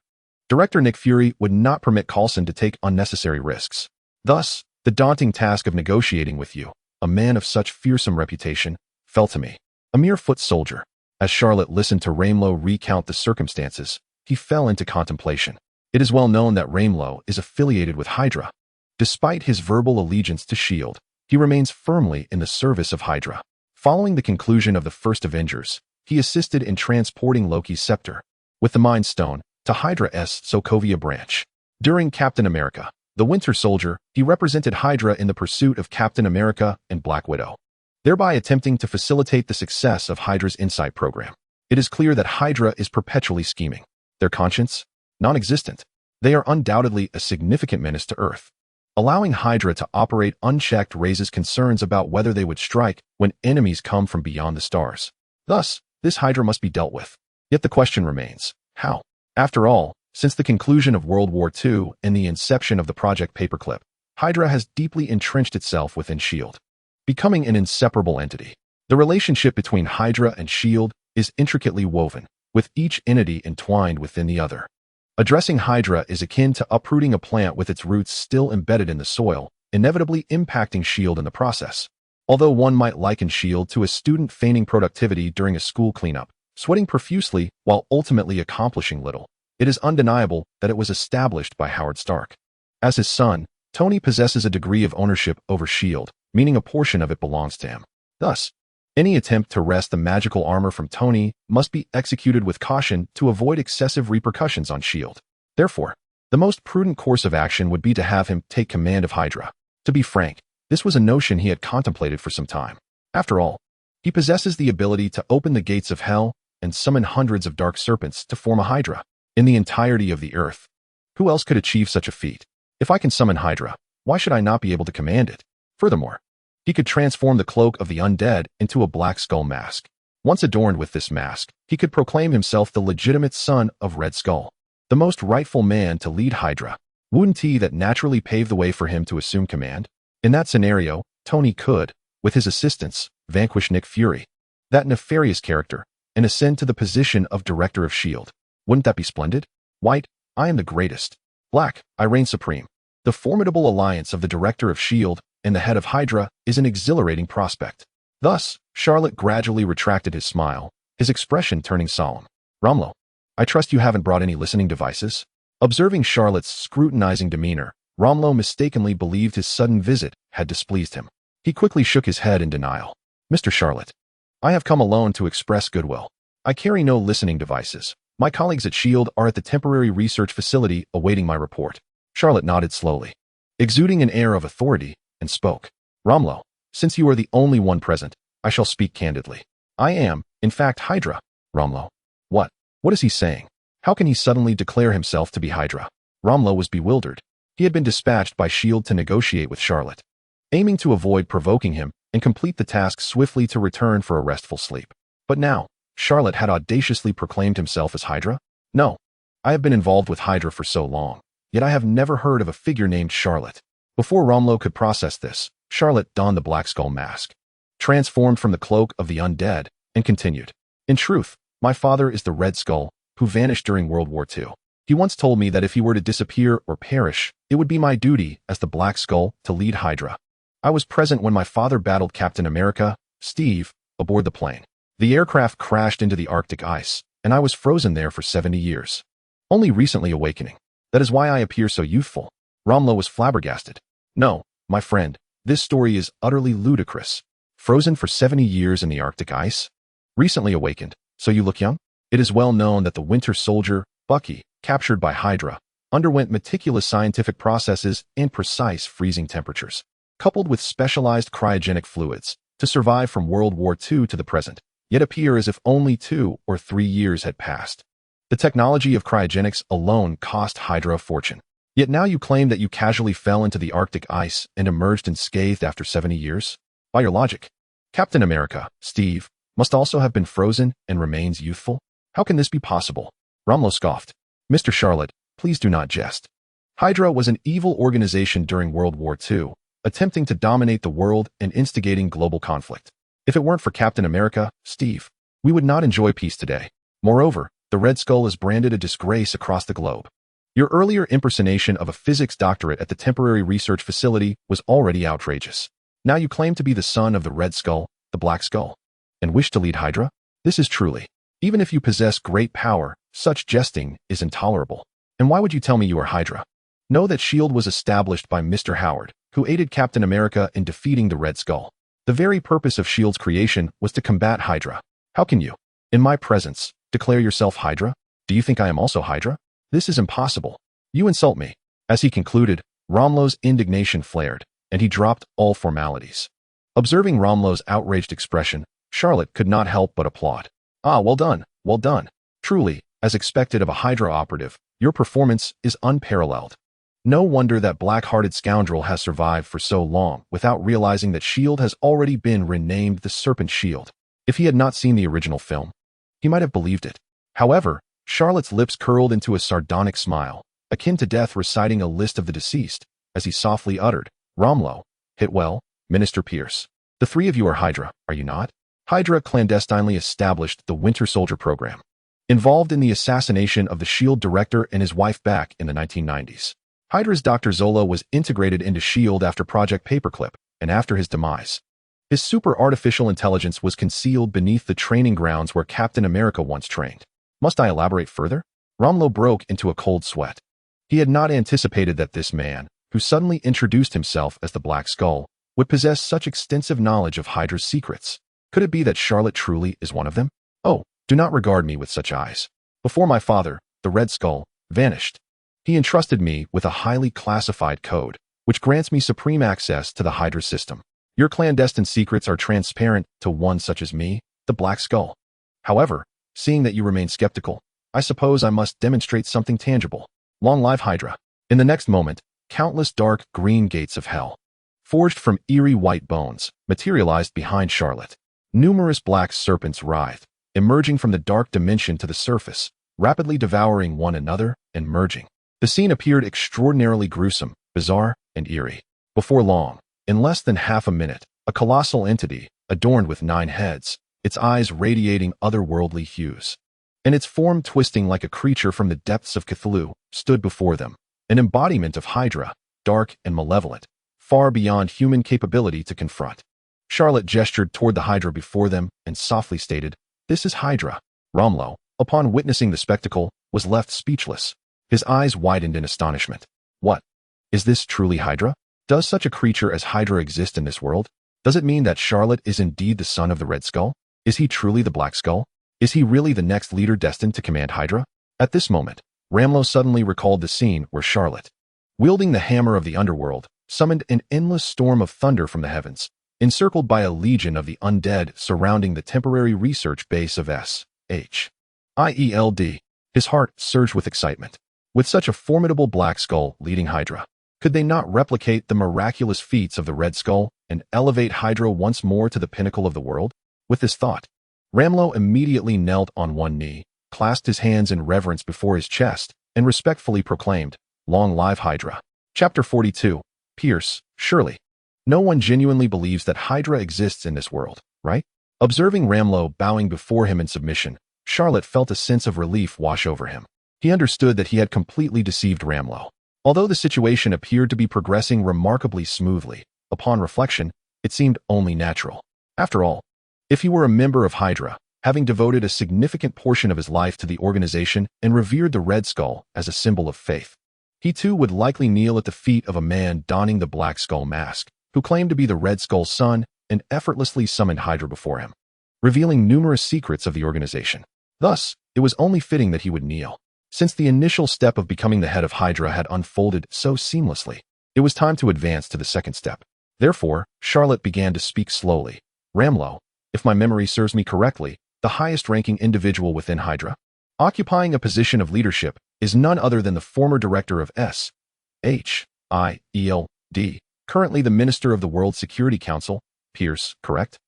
Director Nick Fury would not permit Coulson to take unnecessary risks. Thus, the daunting task of negotiating with you, a man of such fearsome reputation, fell to me, a mere foot soldier. As Charlot listened to Raimlo recount the circumstances, he fell into contemplation. It is well known that Raimlo is affiliated with Hydra. Despite his verbal allegiance to S.H.I.E.L.D., he remains firmly in the service of Hydra. Following the conclusion of the first Avengers, he assisted in transporting Loki's scepter, with the Mind Stone, to Hydra's Sokovia branch. During Captain America, the Winter Soldier, he represented Hydra in the pursuit of Captain America and Black Widow, thereby attempting to facilitate the success of Hydra's Insight program. It is clear that Hydra is perpetually scheming. Their conscience? Non-existent. They are undoubtedly a significant menace to Earth. Allowing Hydra to operate unchecked raises concerns about whether they would strike when enemies come from beyond the stars. Thus, this Hydra must be dealt with. Yet the question remains, how? After all, since the conclusion of World War II and the inception of the Project Paperclip, Hydra has deeply entrenched itself within S.H.I.E.L.D., becoming an inseparable entity. The relationship between Hydra and S.H.I.E.L.D. is intricately woven, with each entity entwined within the other. Addressing Hydra is akin to uprooting a plant with its roots still embedded in the soil, inevitably impacting S.H.I.E.L.D. in the process. Although one might liken S.H.I.E.L.D. to a student feigning productivity during a school cleanup, sweating profusely while ultimately accomplishing little, it is undeniable that it was established by Howard Stark. As his son, Tony possesses a degree of ownership over S.H.I.E.L.D., meaning a portion of it belongs to him. Thus, any attempt to wrest the magical armor from Tony must be executed with caution to avoid excessive repercussions on S.H.I.E.L.D. Therefore, the most prudent course of action would be to have him take command of Hydra. To be frank, this was a notion he had contemplated for some time. After all, he possesses the ability to open the gates of hell and summon hundreds of dark serpents to form a Hydra in the entirety of the earth. Who else could achieve such a feat? If I can summon Hydra, why should I not be able to command it? Furthermore, he could transform the cloak of the undead into a black skull mask. Once adorned with this mask, he could proclaim himself the legitimate son of Red Skull, the most rightful man to lead Hydra. Wouldn't he that naturally pave the way for him to assume command? In that scenario, Tony could, with his assistance, vanquish Nick Fury, that nefarious character, and ascend to the position of director of S.H.I.E.L.D. Wouldn't that be splendid? White, I am the greatest. Black, I reign supreme. The formidable alliance of the director of S.H.I.E.L.D. and the head of Hydra is an exhilarating prospect. Thus, Charlot gradually retracted his smile, his expression turning solemn. Raimlo, I trust you haven't brought any listening devices? Observing Charlot's scrutinizing demeanor, Raimlo mistakenly believed his sudden visit had displeased him. He quickly shook his head in denial. Mr. Charlot, I have come alone to express goodwill. I carry no listening devices. My colleagues at S.H.I.E.L.D. are at the temporary research facility awaiting my report. Charlot nodded slowly, exuding an air of authority, and spoke. Raimlo, since you are the only one present, I shall speak candidly. I am, in fact, Hydra. Romlo. What? What is he saying? How can he suddenly declare himself to be Hydra? Romlo was bewildered. He had been dispatched by S.H.I.E.L.D. to negotiate with Charlotte, aiming to avoid provoking him and complete the task swiftly to return for a restful sleep. But now, Charlotte had audaciously proclaimed himself as Hydra? No. I have been involved with Hydra for so long, yet I have never heard of a figure named Charlotte. Before Romlo could process this, Charlotte donned the Black Skull mask, transformed from the cloak of the undead, and continued. In truth, my father is the Red Skull, who vanished during World War II. He once told me that if he were to disappear or perish, it would be my duty, as the Black Skull, to lead Hydra. I was present when my father battled Captain America, Steve, aboard the plane. The aircraft crashed into the Arctic ice, and I was frozen there for 70 years. Only recently awakening. That is why I appear so youthful. Romlo was flabbergasted. No, my friend, this story is utterly ludicrous. Frozen for 70 years in the Arctic ice? Recently awakened, so you look young? It is well known that the Winter Soldier, Bucky, captured by Hydra, underwent meticulous scientific processes and precise freezing temperatures, coupled with specialized cryogenic fluids, to survive from World War II to the present, yet appear as if only 2 or 3 years had passed. The technology of cryogenics alone cost Hydra a fortune. Yet now you claim that you casually fell into the Arctic ice and emerged unscathed after 70 years? By your logic, Captain America, Steve, must also have been frozen and remains youthful? How can this be possible? Romlo scoffed. Mr. Charlotte, please do not jest. Hydra was an evil organization during World War II, attempting to dominate the world and instigating global conflict. If it weren't for Captain America, Steve, we would not enjoy peace today. Moreover, the Red Skull is branded a disgrace across the globe. Your earlier impersonation of a physics doctorate at the temporary research facility was already outrageous. Now you claim to be the son of the Red Skull, the Black Skull, and wish to lead Hydra? This is truly. Even if you possess great power, such jesting is intolerable. And why would you tell me you are Hydra? Know that S.H.I.E.L.D. was established by Mr. Howard, who aided Captain America in defeating the Red Skull. The very purpose of S.H.I.E.L.D.'s creation was to combat Hydra. How can you, in my presence, declare yourself Hydra? Do you think I am also Hydra? This is impossible. You insult me. As he concluded, Romlo's indignation flared, and he dropped all formalities. Observing Romlo's outraged expression, Charlotte could not help but applaud. Ah, well done, well done. Truly, as expected of a Hydra operative, your performance is unparalleled. No wonder that black-hearted scoundrel has survived for so long without realizing that S.H.I.E.L.D. has already been renamed the Serpent Shield. If he had not seen the original film, he might have believed it. However, Charlotte's lips curled into a sardonic smile, akin to death reciting a list of the deceased, as he softly uttered, Romlo, hit well, Minister Pierce. The three of you are Hydra, are you not? Hydra clandestinely established the Winter Soldier program, involved in the assassination of the S.H.I.E.L.D. director and his wife back in the 1990s. Hydra's Dr. Zola was integrated into S.H.I.E.L.D. after Project Paperclip, and after his demise. His super artificial intelligence was concealed beneath the training grounds where Captain America once trained. Must I elaborate further? Romlo broke into a cold sweat. He had not anticipated that this man, who suddenly introduced himself as the Black Skull, would possess such extensive knowledge of Hydra's secrets. Could it be that Charlotte truly is one of them? Oh, do not regard me with such eyes. Before my father, the Red Skull, vanished, he entrusted me with a highly classified code, which grants me supreme access to the Hydra system. Your clandestine secrets are transparent to one such as me, the Black Skull. However, seeing that you remain skeptical, I suppose I must demonstrate something tangible. Long live Hydra. In the next moment, countless dark green gates of hell, forged from eerie white bones, materialized behind Charlotte. Numerous black serpents writhed, emerging from the dark dimension to the surface, rapidly devouring one another and merging. The scene appeared extraordinarily gruesome, bizarre, and eerie. Before long, in less than half a minute, a colossal entity, adorned with 9 heads, its eyes radiating otherworldly hues, and its form twisting like a creature from the depths of Cthulhu, stood before them, an embodiment of Hydra, dark and malevolent, far beyond human capability to confront. Charlotte gestured toward the Hydra before them and softly stated, "This is Hydra." Romlo, upon witnessing the spectacle, was left speechless. His eyes widened in astonishment. What? Is this truly Hydra? Does such a creature as Hydra exist in this world? Does it mean that Charlotte is indeed the son of the Red Skull? Is he truly the Black Skull? Is he really the next leader destined to command Hydra? At this moment, Romlo suddenly recalled the scene where Charlotte, wielding the hammer of the underworld, summoned an endless storm of thunder from the heavens, encircled by a legion of the undead surrounding the temporary research base of SHIELD. His heart surged with excitement. With such a formidable Black Skull leading Hydra, could they not replicate the miraculous feats of the Red Skull and elevate Hydra once more to the pinnacle of the world? With this thought, Ramlo immediately knelt on one knee, clasped his hands in reverence before his chest, and respectfully proclaimed, "Long live Hydra." Chapter 42. Pierce, surely. No one genuinely believes that Hydra exists in this world, right? Observing Ramlo bowing before him in submission, Charlot felt a sense of relief wash over him. He understood that he had completely deceived Ramlo. Although the situation appeared to be progressing remarkably smoothly, upon reflection, it seemed only natural. After all, if he were a member of Hydra, having devoted a significant portion of his life to the organization and revered the Red Skull as a symbol of faith, he too would likely kneel at the feet of a man donning the Black Skull mask, who claimed to be the Red Skull's son and effortlessly summoned Hydra before him, revealing numerous secrets of the organization. Thus, it was only fitting that he would kneel. Since the initial step of becoming the head of Hydra had unfolded so seamlessly, it was time to advance to the second step. Therefore, Charlot began to speak slowly. "Ramlo, if my memory serves me correctly, the highest-ranking individual within Hydra, occupying a position of leadership, is none other than the former director of SHIELD, currently the Minister of the World Security Council, Pierce, correct?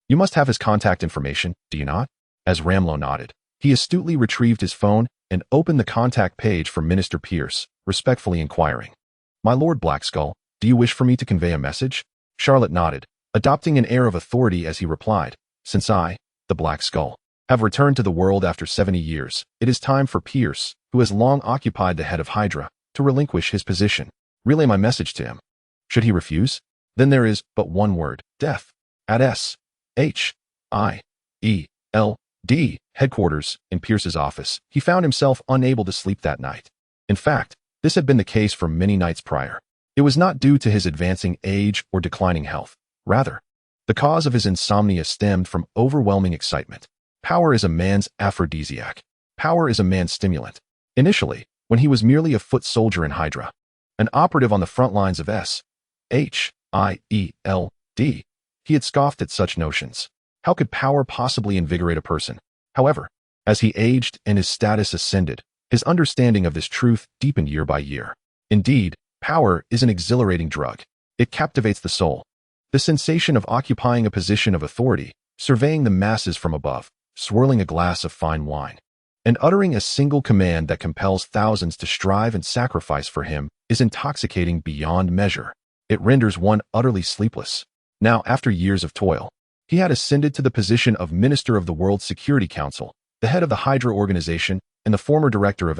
You must have his contact information, do you not?" As Ramlo nodded, he astutely retrieved his phone and opened the contact page for Minister Pierce, respectfully inquiring, "My Lord Black Skull, do you wish for me to convey a message?" Charlot nodded, adopting an air of authority as he replied, "Since I, the Black Skull, have returned to the world after 70 years, it is time for Pierce, who has long occupied the head of Hydra, to relinquish his position. Relay my message to him. Should he refuse, then there is but one word, death." At SHIELD headquarters in Pierce's office, he found himself unable to sleep that night. In fact, this had been the case for many nights prior. It was not due to his advancing age or declining health. Rather, the cause of his insomnia stemmed from overwhelming excitement. Power is a man's aphrodisiac. Power is a man's stimulant. Initially, when he was merely a foot soldier in Hydra, an operative on the front lines of SHIELD, he had scoffed at such notions. How could power possibly invigorate a person? However, as he aged and his status ascended, his understanding of this truth deepened year by year. Indeed, power is an exhilarating drug. It captivates the soul. The sensation of occupying a position of authority, surveying the masses from above, swirling a glass of fine wine, and uttering a single command that compels thousands to strive and sacrifice for him is intoxicating beyond measure. It renders one utterly sleepless. Now, after years of toil, he had ascended to the position of Minister of the World Security Council, the head of the Hydra organization, and the former director of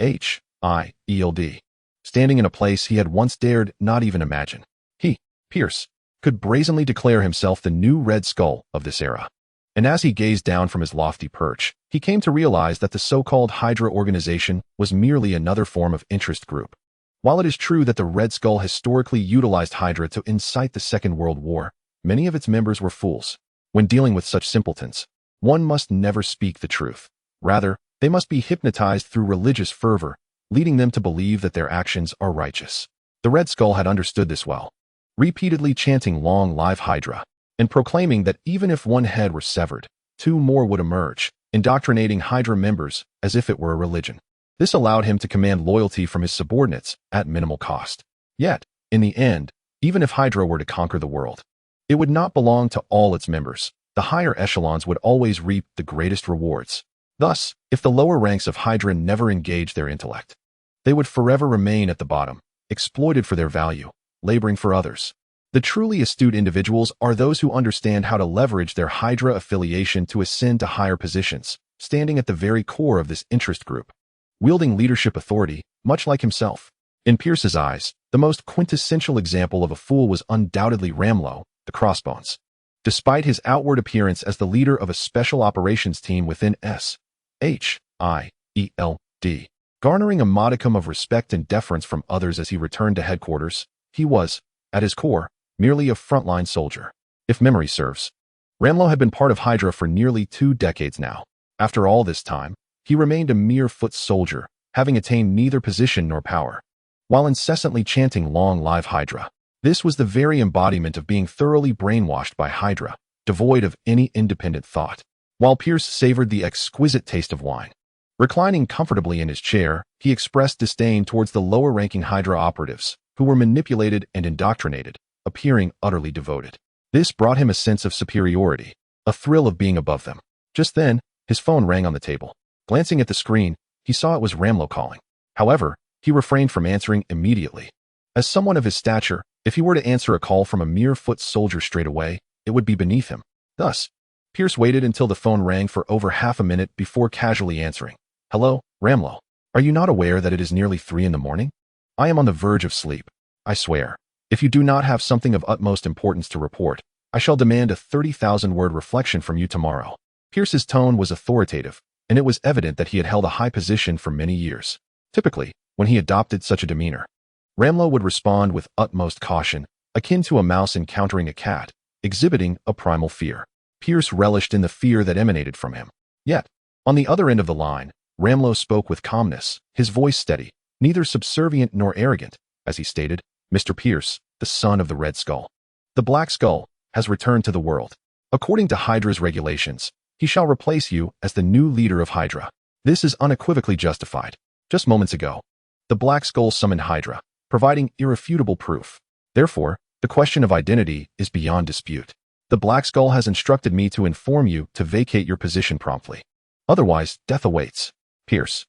SHIELD, standing in a place he had once dared not even imagine. He, Pierce, could brazenly declare himself the new Red Skull of this era. And as he gazed down from his lofty perch, he came to realize that the so-called Hydra organization was merely another form of interest group. While it is true that the Red Skull historically utilized Hydra to incite the Second World War, many of its members were fools. When dealing with such simpletons, one must never speak the truth. Rather, they must be hypnotized through religious fervor, leading them to believe that their actions are righteous. The Red Skull had understood this well, repeatedly chanting "Long live Hydra," and proclaiming that even if one head were severed, two more would emerge, indoctrinating Hydra members as if it were a religion. This allowed him to command loyalty from his subordinates at minimal cost. Yet, in the end, even if Hydra were to conquer the world, it would not belong to all its members. The higher echelons would always reap the greatest rewards. Thus, if the lower ranks of Hydra never engaged their intellect, they would forever remain at the bottom, exploited for their value, laboring for others. The truly astute individuals are those who understand how to leverage their Hydra affiliation to ascend to higher positions, standing at the very core of this interest group, wielding leadership authority, much like himself. In Pierce's eyes, the most quintessential example of a fool was undoubtedly Ramlo, the Crossbones. Despite his outward appearance as the leader of a special operations team within SHIELD, garnering a modicum of respect and deference from others as he returned to headquarters, he was, at his core, merely a frontline soldier. If memory serves, Ramlo had been part of Hydra for nearly 2 decades now. After all this time, he remained a mere foot soldier, having attained neither position nor power. While incessantly chanting "Long live Hydra," This was the very embodiment of being thoroughly brainwashed by Hydra, devoid of any independent thought. While Pierce savored the exquisite taste of wine, reclining comfortably in his chair, he expressed disdain towards the lower-ranking Hydra operatives, who were manipulated and indoctrinated, appearing utterly devoted. This brought him a sense of superiority, a thrill of being above them. Just then, his phone rang on the table. Glancing at the screen, he saw it was Ramlo calling. However, he refrained from answering immediately. As someone of his stature, if he were to answer a call from a mere foot soldier straight away, it would be beneath him. Thus, Pierce waited until the phone rang for over half a minute before casually answering. Hello, Ramlo. Are you not aware that it is nearly 3 in the morning? I am on the verge of sleep. I swear. If you do not have something of utmost importance to report, I shall demand a 30,000-word reflection from you tomorrow. Pierce's tone was authoritative, and it was evident that he had held a high position for many years. Typically, when he adopted such a demeanor, Ramlo would respond with utmost caution, akin to a mouse encountering a cat, exhibiting a primal fear. Pierce relished in the fear that emanated from him. Yet, on the other end of the line, Ramlo spoke with calmness, his voice steady, neither subservient nor arrogant, as he stated, Mr. Pierce, the son of the Red Skull. The Black Skull has returned to the world. According to Hydra's regulations, he shall replace you as the new leader of Hydra. This is unequivocally justified. Just moments ago, the Black Skull summoned Hydra, providing irrefutable proof. Therefore, the question of identity is beyond dispute. The Black Skull has instructed me to inform you to vacate your position promptly. Otherwise, death awaits. Pierce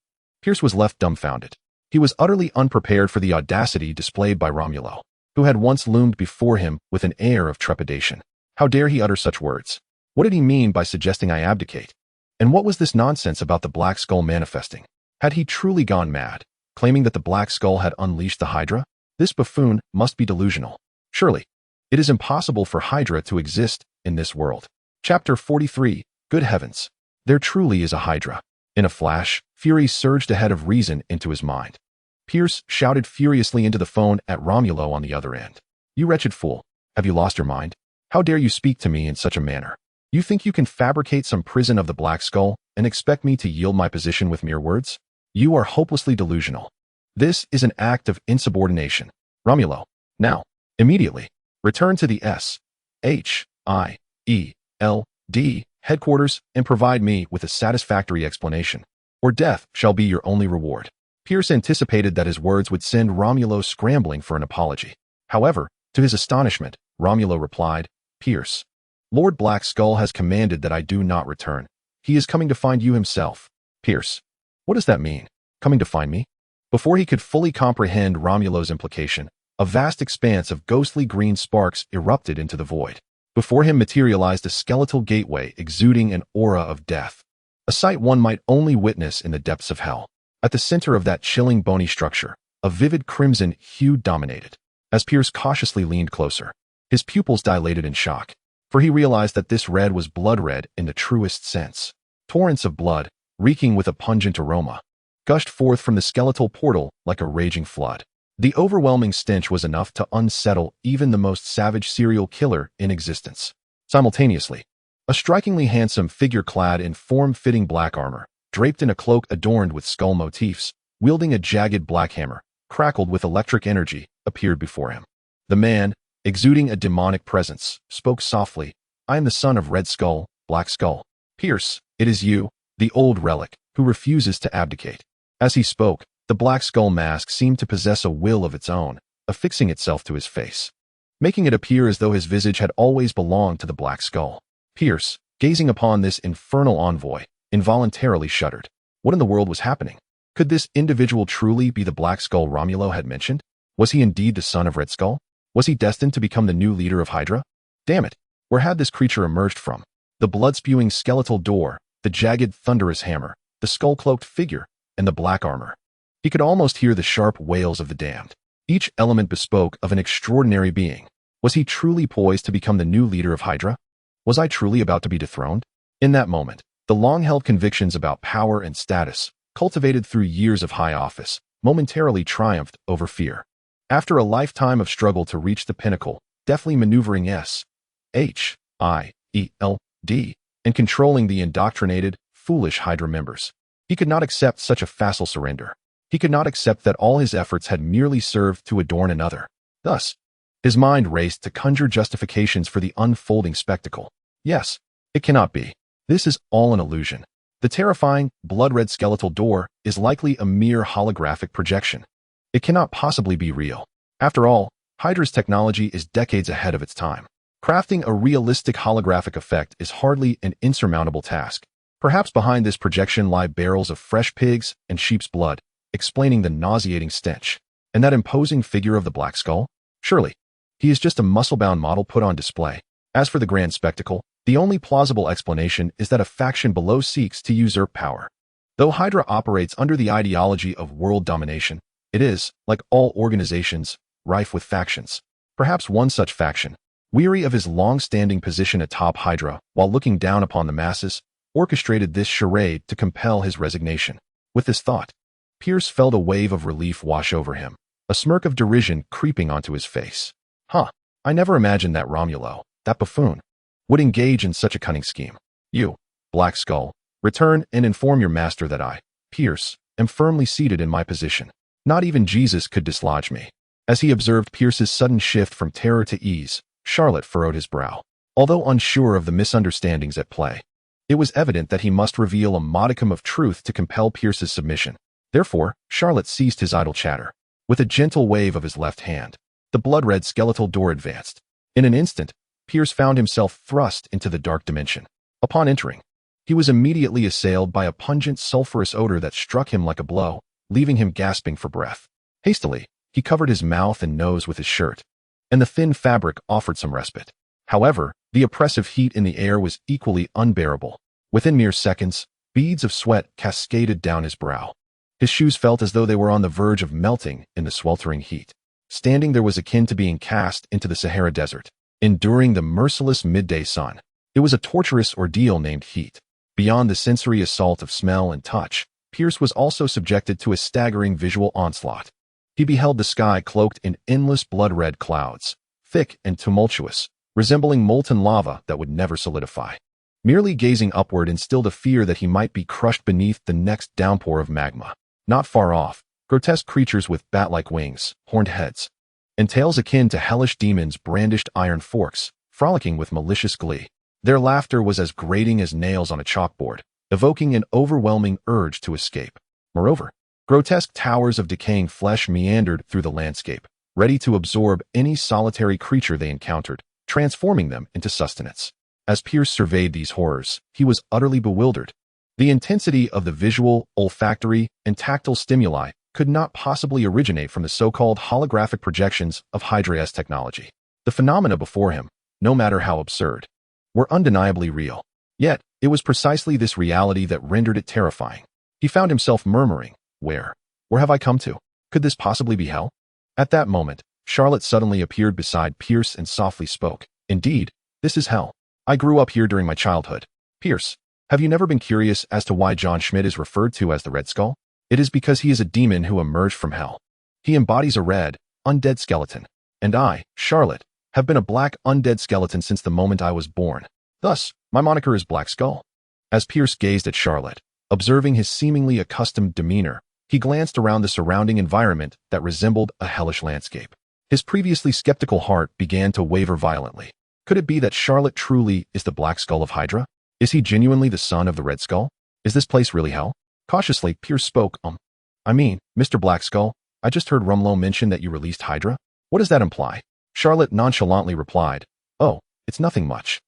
was left dumbfounded. He was utterly unprepared for the audacity displayed by Romulo, who had once loomed before him with an air of trepidation. How dare he utter such words? What did he mean by suggesting I abdicate? And what was this nonsense about the Black Skull manifesting? Had he truly gone mad, claiming that the Black Skull had unleashed the Hydra? This buffoon must be delusional. Surely, it is impossible for Hydra to exist in this world. Chapter 43. Good heavens. There truly is a Hydra. In a flash, fury surged ahead of reason into his mind. Pierce shouted furiously into the phone at Romulo on the other end. You wretched fool. Have you lost your mind? How dare you speak to me in such a manner? You think you can fabricate some prison of the Black Skull and expect me to yield my position with mere words? You are hopelessly delusional. This is an act of insubordination. Romulo, now, immediately, return to the SHIELD headquarters and provide me with a satisfactory explanation, or death shall be your only reward. Pierce anticipated that his words would send Romulo scrambling for an apology. However, to his astonishment, Romulo replied, Pierce, Lord Black Skull has commanded that I do not return. He is coming to find you himself. Pierce, what does that mean? Coming to find me? Before he could fully comprehend Romulo's implication, a vast expanse of ghostly green sparks erupted into the void. Before him materialized a skeletal gateway exuding an aura of death, a sight one might only witness in the depths of hell. At the center of that chilling bony structure, a vivid crimson hue dominated. As Pierce cautiously leaned closer, his pupils dilated in shock, for he realized that this red was blood red in the truest sense. Torrents of blood, reeking with a pungent aroma, gushed forth from the skeletal portal like a raging flood. The overwhelming stench was enough to unsettle even the most savage serial killer in existence. Simultaneously, a strikingly handsome figure clad in form-fitting black armor, draped in a cloak adorned with skull motifs, wielding a jagged black hammer, crackled with electric energy, appeared before him. The man, exuding a demonic presence, spoke softly, I am the son of Red Skull, Black Skull. Pierce, it is you, the old relic, who refuses to abdicate. As he spoke, the Black Skull mask seemed to possess a will of its own, affixing itself to his face, making it appear as though his visage had always belonged to the Black Skull. Pierce, gazing upon this infernal envoy, involuntarily shuddered. What in the world was happening? Could this individual truly be the Black Skull Romulo had mentioned? Was he indeed the son of Red Skull? Was he destined to become the new leader of Hydra? Damn it, where had this creature emerged from? The blood-spewing skeletal door, the jagged thunderous hammer, the skull-cloaked figure, and the black armor. He could almost hear the sharp wails of the damned. Each element bespoke of an extraordinary being. Was he truly poised to become the new leader of Hydra? Was I truly about to be dethroned? In that moment, the long-held convictions about power and status, cultivated through years of high office, momentarily triumphed over fear. After a lifetime of struggle to reach the pinnacle, deftly maneuvering SHIELD and controlling the indoctrinated, foolish Hydra members, he could not accept such a facile surrender. He could not accept that all his efforts had merely served to adorn another. Thus, His mind raced to conjure justifications for the unfolding spectacle. Yes, it cannot be. This is all an illusion. The terrifying, blood-red skeletal door is likely a mere holographic projection. It cannot possibly be real. After all, Hydra's technology is decades ahead of its time. Crafting a realistic holographic effect is hardly an insurmountable task. Perhaps behind this projection lie barrels of fresh pigs and sheep's blood, explaining the nauseating stench. And that imposing figure of the Black Skull? Surely, he is just a muscle-bound model put on display. As for the grand spectacle, the only plausible explanation is that a faction below seeks to usurp power. Though Hydra operates under the ideology of world domination, it is, like all organizations, rife with factions. Perhaps one such faction, weary of his long-standing position atop Hydra while looking down upon the masses, orchestrated this charade to compel his resignation. With this thought, Pierce felt a wave of relief wash over him, a smirk of derision creeping onto his face. I never imagined that Romulo, that buffoon, would engage in such a cunning scheme. You, Black Skull, return and inform your master that I, Pierce, am firmly seated in my position. Not even Jesus could dislodge me. As he observed Pierce's sudden shift from terror to ease, Charlot furrowed his brow. Although unsure of the misunderstandings at play, it was evident that he must reveal a modicum of truth to compel Pierce's submission. Therefore, Charlot ceased his idle chatter. With a gentle wave of his left hand, the blood-red skeletal door advanced. In an instant, Pierce found himself thrust into the dark dimension. Upon entering, he was immediately assailed by a pungent sulphurous odor that struck him like a blow, leaving him gasping for breath. Hastily, he covered his mouth and nose with his shirt, and the thin fabric offered some respite. However, the oppressive heat in the air was equally unbearable. Within mere seconds, beads of sweat cascaded down his brow. His shoes felt as though they were on the verge of melting in the sweltering heat. Standing there was akin to being cast into the Sahara Desert, enduring the merciless midday sun. It was a torturous ordeal named heat. Beyond the sensory assault of smell and touch, Pierce was also subjected to a staggering visual onslaught. He beheld the sky cloaked in endless blood-red clouds, thick and tumultuous, resembling molten lava that would never solidify. Merely gazing upward instilled a fear that he might be crushed beneath the next downpour of magma. Not far off, grotesque creatures with bat-like wings, horned heads, and tails akin to hellish demons brandished iron forks, frolicking with malicious glee. Their laughter was as grating as nails on a chalkboard, evoking an overwhelming urge to escape. Moreover, grotesque towers of decaying flesh meandered through the landscape, ready to absorb any solitary creature they encountered, transforming them into sustenance. As Pierce surveyed these horrors, he was utterly bewildered. The intensity of the visual, olfactory, and tactile stimuli could not possibly originate from the so-called holographic projections of Hydra's technology. The phenomena before him, no matter how absurd, were undeniably real. Yet, it was precisely this reality that rendered it terrifying. He found himself murmuring, Where have I come to? Could this possibly be hell? At that moment, Charlot suddenly appeared beside Pierce and softly spoke. Indeed, this is hell. I grew up here during my childhood. Pierce, have you never been curious as to why John Schmidt is referred to as the Red Skull? It is because he is a demon who emerged from hell. He embodies a red, undead skeleton. And I, Charlot, have been a black, undead skeleton since the moment I was born. Thus, my moniker is Black Skull. As Pierce gazed at Charlot, observing his seemingly accustomed demeanor, he glanced around the surrounding environment that resembled a hellish landscape. His previously skeptical heart began to waver violently. Could it be that Charlot truly is the Black Skull of Hydra? Is he genuinely the son of the Red Skull? Is this place really hell? Cautiously, Pierce spoke. I mean, Mr. Black Skull, I just heard Romulo mention that you released Hydra. What does that imply? Charlot nonchalantly replied, Oh, it's nothing much.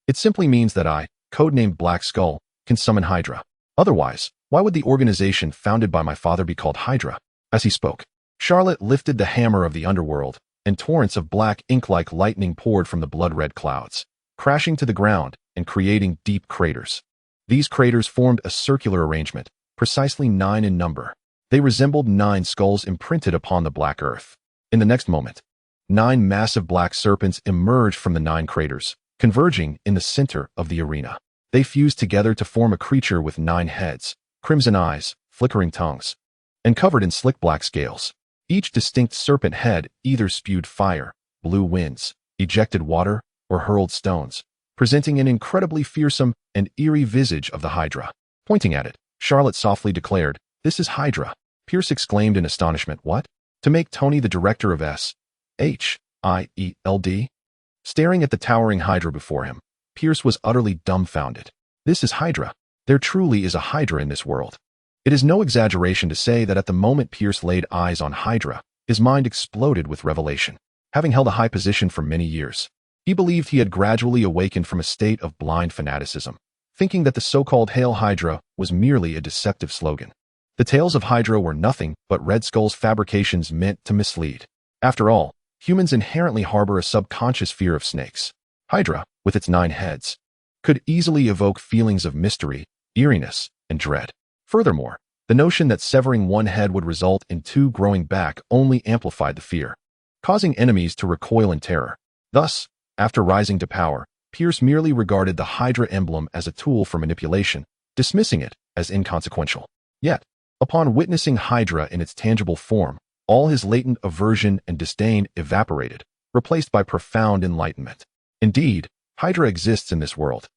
It simply means that I, codenamed Black Skull, can summon Hydra. Otherwise, why would the organization founded by my father be called Hydra? As he spoke, Charlot lifted the hammer of the underworld, and torrents of black ink-like lightning poured from the blood-red clouds, crashing to the ground and creating deep craters. These craters formed a circular arrangement, precisely 9 in number. They resembled 9 skulls imprinted upon the black earth. In the next moment, 9 massive black serpents emerged from the 9 craters, converging in the center of the arena. They fused together to form a creature with 9 heads, crimson eyes, flickering tongues, and covered in slick black scales. Each distinct serpent head either spewed fire, blew winds, ejected water, or hurled stones, presenting an incredibly fearsome and eerie visage of the Hydra. Pointing at it, Charlot softly declared, This is Hydra. Pierce exclaimed in astonishment, What? To make Tony the director of S.H. wreathed? Staring at the towering Hydra before him, Pierce was utterly dumbfounded. This is Hydra. There truly is a Hydra in this world. It is no exaggeration to say that at the moment Pierce laid eyes on Hydra, his mind exploded with revelation. Having held a high position for many years, he believed he had gradually awakened from a state of blind fanaticism, thinking that the so-called Hail Hydra was merely a deceptive slogan. The tales of Hydra were nothing but Red Skull's fabrications meant to mislead. After all, humans inherently harbor a subconscious fear of snakes. Hydra, with its 9 heads, could easily evoke feelings of mystery, eeriness, and dread. Furthermore, the notion that severing one head would result in 2 growing back only amplified the fear, causing enemies to recoil in terror. Thus, after rising to power, Pierce merely regarded the Hydra emblem as a tool for manipulation, dismissing it as inconsequential. Yet, upon witnessing Hydra in its tangible form, all his latent aversion and disdain evaporated, replaced by profound enlightenment. Indeed, Hydra exists in this world.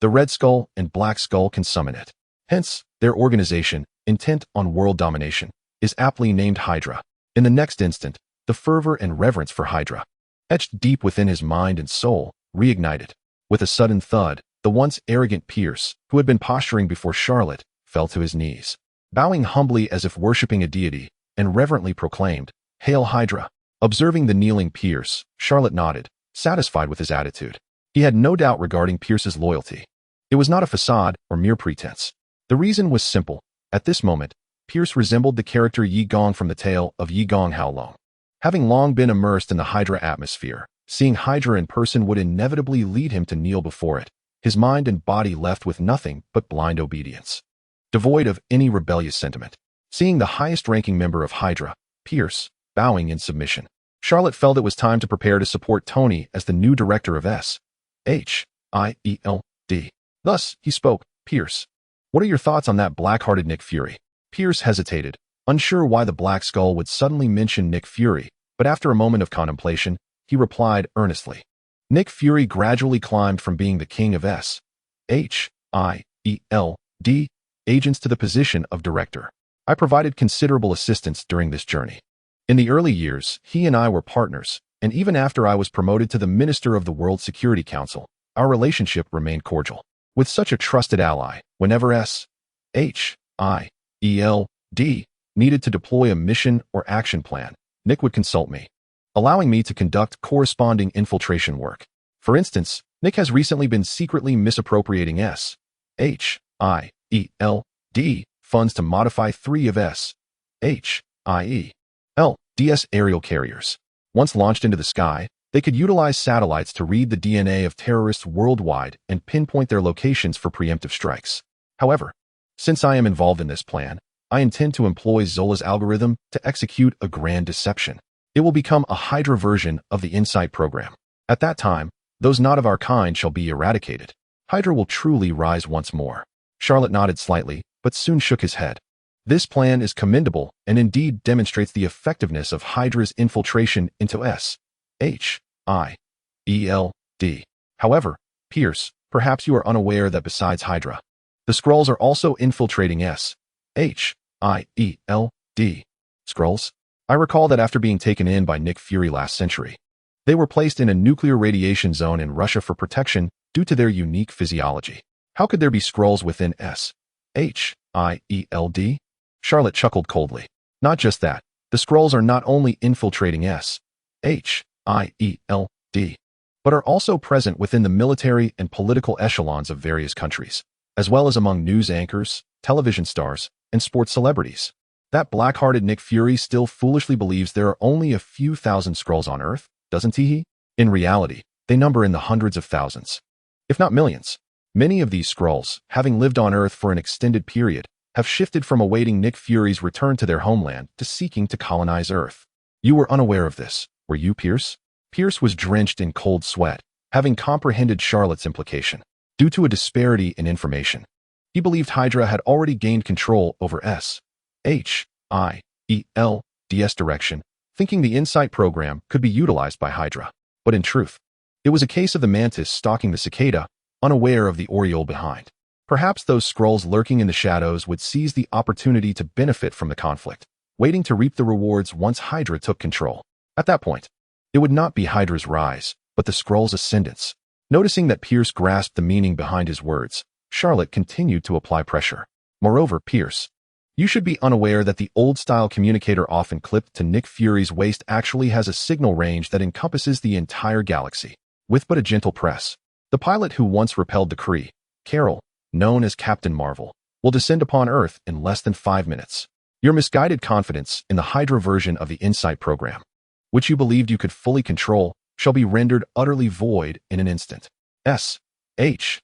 The Red Skull and Black Skull can summon it. Hence, their organization, intent on world domination, is aptly named Hydra. In the next instant, the fervor and reverence for Hydra, etched deep within his mind and soul, reignited. With a sudden thud, the once arrogant Pierce, who had been posturing before Charlot, fell to his knees. Bowing humbly as if worshipping a deity, and reverently proclaimed, "Hail Hydra." Observing the kneeling Pierce, Charlot nodded, satisfied with his attitude. He had no doubt regarding Pierce's loyalty. It was not a facade or mere pretense. The reason was simple. At this moment, Pierce resembled the character Yi Gong from the tale of Yi Gong How Long. Having long been immersed in the Hydra atmosphere, seeing Hydra in person would inevitably lead him to kneel before it, his mind and body left with nothing but blind obedience, devoid of any rebellious sentiment. Seeing the highest-ranking member of Hydra, Pierce, bowing in submission, Charlot felt it was time to prepare to support Tony as the new director of S.H.I.E.L.D. Thus, he spoke, "Pierce, what are your thoughts on that black-hearted Nick Fury?" Pierce hesitated, unsure why the Black Skull would suddenly mention Nick Fury, but after a moment of contemplation, he replied earnestly. Nick Fury gradually climbed from being the king of S.H.I.E.L.D. agents to the position of director. I provided considerable assistance during this journey. In the early years, he and I were partners, and even after I was promoted to the Minister of the World Security Council, our relationship remained cordial. With such a trusted ally, whenever S.H.I.E.L.D. needed to deploy a mission or action plan, Nick would consult me, allowing me to conduct corresponding infiltration work. For instance, Nick has recently been secretly misappropriating S.H.I.E.L.D. funds to modify 3 of S.H.I.E.L.D.'s aerial carriers. Once launched into the sky, they could utilize satellites to read the DNA of terrorists worldwide and pinpoint their locations for preemptive strikes. However, since I am involved in this plan, I intend to employ Zola's algorithm to execute a grand deception. It will become a Hydra version of the Insight program. At that time, those not of our kind shall be eradicated. Hydra will truly rise once more. Charlot nodded slightly, but soon shook his head. This plan is commendable and indeed demonstrates the effectiveness of Hydra's infiltration into S.H.I.E.L.D. However, Pierce, perhaps you are unaware that besides Hydra, the Skrulls are also infiltrating S.H.I.E.L.D. Skrulls? I recall that after being taken in by Nick Fury last century, they were placed in a nuclear radiation zone in Russia for protection due to their unique physiology. How could there be Skrulls within S.H.I.E.L.D.? Charlot chuckled coldly. Not just that, the Skrulls are not only infiltrating S.H.I.E.L.D., but are also present within the military and political echelons of various countries, as well as among news anchors, television stars, and sports celebrities. That black-hearted Nick Fury still foolishly believes there are only a few thousand Skrulls on Earth, doesn't he? In reality, they number in the hundreds of thousands, if not millions. Many of these Skrulls, having lived on Earth for an extended period, have shifted from awaiting Nick Fury's return to their homeland to seeking to colonize Earth. You were unaware of this, were you, Pierce? Pierce was drenched in cold sweat, having comprehended Charlot's implication. Due to a disparity in information, he believed Hydra had already gained control over S.H.I.E.L.D.'s direction, thinking the Insight program could be utilized by Hydra. But in truth, it was a case of the mantis stalking the cicada, unaware of the oriole behind. Perhaps those Skrulls lurking in the shadows would seize the opportunity to benefit from the conflict, waiting to reap the rewards once Hydra took control. At that point, It would not be Hydra's rise, but the Skrull's ascendance. Noticing that Pierce grasped the meaning behind his words, Charlotte continued to apply pressure. Moreover, Pierce, you should be unaware that the old-style communicator often clipped to Nick Fury's waist actually has a signal range that encompasses the entire galaxy. With but a gentle press, the pilot who once repelled the Kree, Carol, known as Captain Marvel, will descend upon Earth in less than 5 minutes. Your misguided confidence in the Hydra version of the Insight program, which you believed you could fully control, shall be rendered utterly void in an instant. SHIELD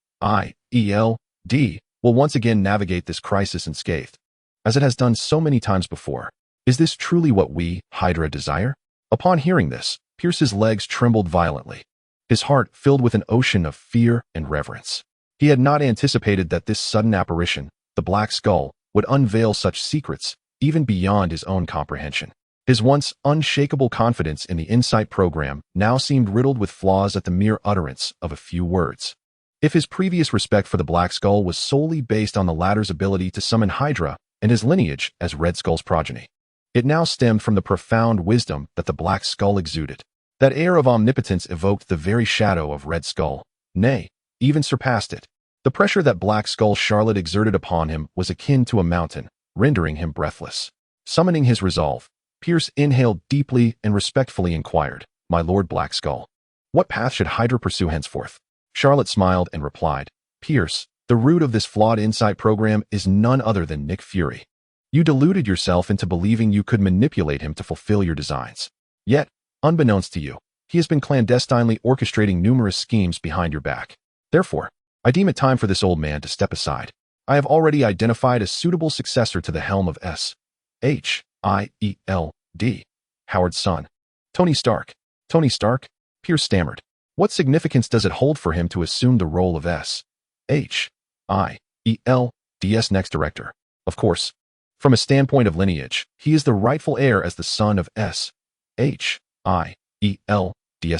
will once again navigate this crisis unscathed, as it has done so many times before. Is this truly what we, Hydra, desire? Upon hearing this, Pierce's legs trembled violently. His heart filled with an ocean of fear and reverence. He had not anticipated that this sudden apparition, the Black Skull, would unveil such secrets, even beyond his own comprehension. His once unshakable confidence in the Insight program now seemed riddled with flaws at the mere utterance of a few words. If his previous respect for the Black Skull was solely based on the latter's ability to summon Hydra and his lineage as Red Skull's progeny, it now stemmed from the profound wisdom that the Black Skull exuded. That air of omnipotence evoked the very shadow of Red Skull, nay, even surpassed it. The pressure that Black Skull Charlotte exerted upon him was akin to a mountain, rendering him breathless. Summoning his resolve, Pierce inhaled deeply and respectfully inquired, "My Lord Black Skull, what path should Hydra pursue henceforth?" Charlotte smiled and replied, "Pierce, the root of this flawed Insight program is none other than Nick Fury. You deluded yourself into believing you could manipulate him to fulfill your designs. Yet, unbeknownst to you, he has been clandestinely orchestrating numerous schemes behind your back. Therefore, I deem it time for this old man to step aside. I have already identified a suitable successor to the helm of SHIELD, Howard's son. Tony Stark." "Tony Stark?" Pierce stammered. "What significance does it hold for him to assume the role of SHIELD's next director? Of course, from a standpoint of lineage, he is the rightful heir as the son of SHIELD's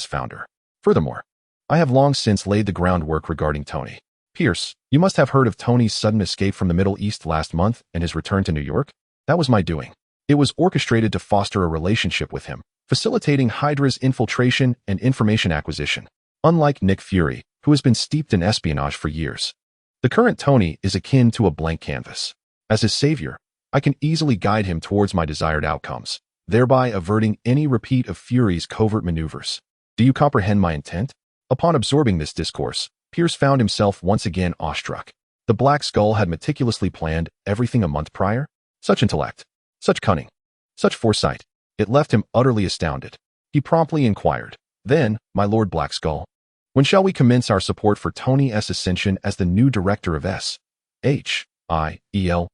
founder. Furthermore, I have long since laid the groundwork regarding Tony. Pierce, you must have heard of Tony's sudden escape from the Middle East last month and his return to New York? That was my doing. It was orchestrated to foster a relationship with him, facilitating Hydra's infiltration and information acquisition. Unlike Nick Fury, who has been steeped in espionage for years, the current Tony is akin to a blank canvas. As his savior, I can easily guide him towards my desired outcomes, thereby averting any repeat of Fury's covert maneuvers. Do you comprehend my intent?" Upon absorbing this discourse, Pierce found himself once again awestruck. The Black Skull had meticulously planned everything a month prior? Such intellect, such cunning, such foresight. It left him utterly astounded. He promptly inquired, "Then, my Lord Black Skull, when shall we commence our support for Tony's ascension as the new director of SHIELD?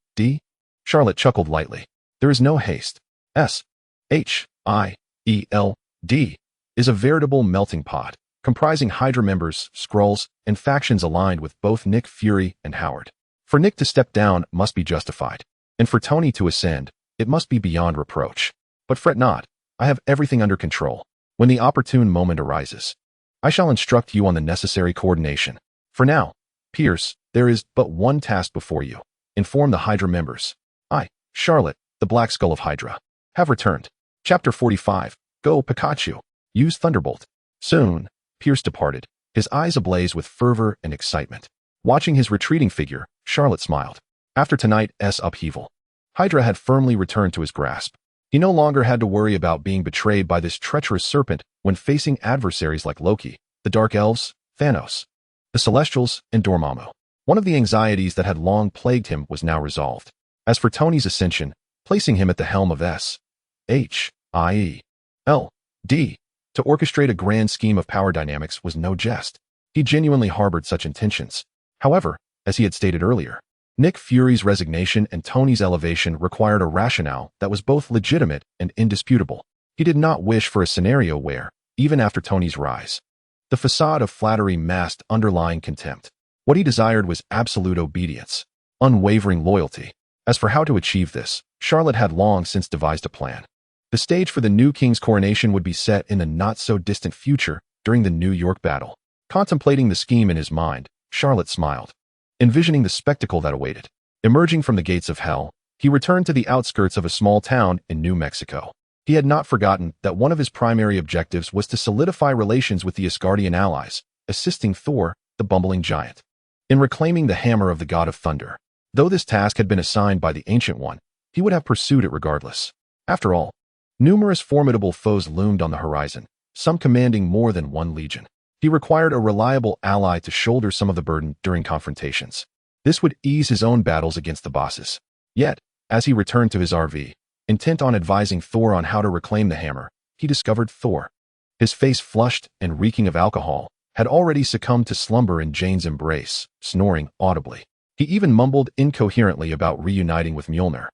Charlotte chuckled lightly. "There is no haste. SHIELD is a veritable melting pot, comprising Hydra members, Skrulls, and factions aligned with both Nick Fury and Howard. For Nick to step down must be justified, and for Tony to ascend, it must be beyond reproach. But fret not, I have everything under control. When the opportune moment arises, I shall instruct you on the necessary coordination. For now, Pierce, there is but one task before you. Inform the Hydra members. I, Charlotte, the Black Skull of Hydra, have returned." Chapter 45. Go, Pikachu. Use Thunderbolt. Soon, Pierce departed, his eyes ablaze with fervor and excitement. Watching his retreating figure, Charlotte smiled. After tonight's upheaval, Hydra had firmly returned to his grasp. He no longer had to worry about being betrayed by this treacherous serpent when facing adversaries like Loki, the Dark Elves, Thanos, the Celestials, and Dormammu. One of the anxieties that had long plagued him was now resolved. As for Tony's ascension, placing him at the helm of SHIELD to orchestrate a grand scheme of power dynamics was no jest. He genuinely harbored such intentions. However, as he had stated earlier, Nick Fury's resignation and Tony's elevation required a rationale that was both legitimate and indisputable. He did not wish for a scenario where, even after Tony's rise, the facade of flattery masked underlying contempt. What he desired was absolute obedience, unwavering loyalty. As for how to achieve this, Charlotte had long since devised a plan. The stage for the new king's coronation would be set in the not-so-distant future during the New York battle. Contemplating the scheme in his mind, Charlotte smiled, envisioning the spectacle that awaited. Emerging from the gates of hell, he returned to the outskirts of a small town in New Mexico. He had not forgotten that one of his primary objectives was to solidify relations with the Asgardian allies, assisting Thor, the bumbling giant, in reclaiming the hammer of the god of thunder. Though this task had been assigned by the Ancient One, he would have pursued it regardless. After all, numerous formidable foes loomed on the horizon, some commanding more than one legion. He required a reliable ally to shoulder some of the burden during confrontations. This would ease his own battles against the bosses. Yet, as he returned to his RV, intent on advising Thor on how to reclaim the hammer, he discovered Thor. His face flushed and reeking of alcohol, had already succumbed to slumber in Jane's embrace, snoring audibly. He even mumbled incoherently about reuniting with Mjolnir,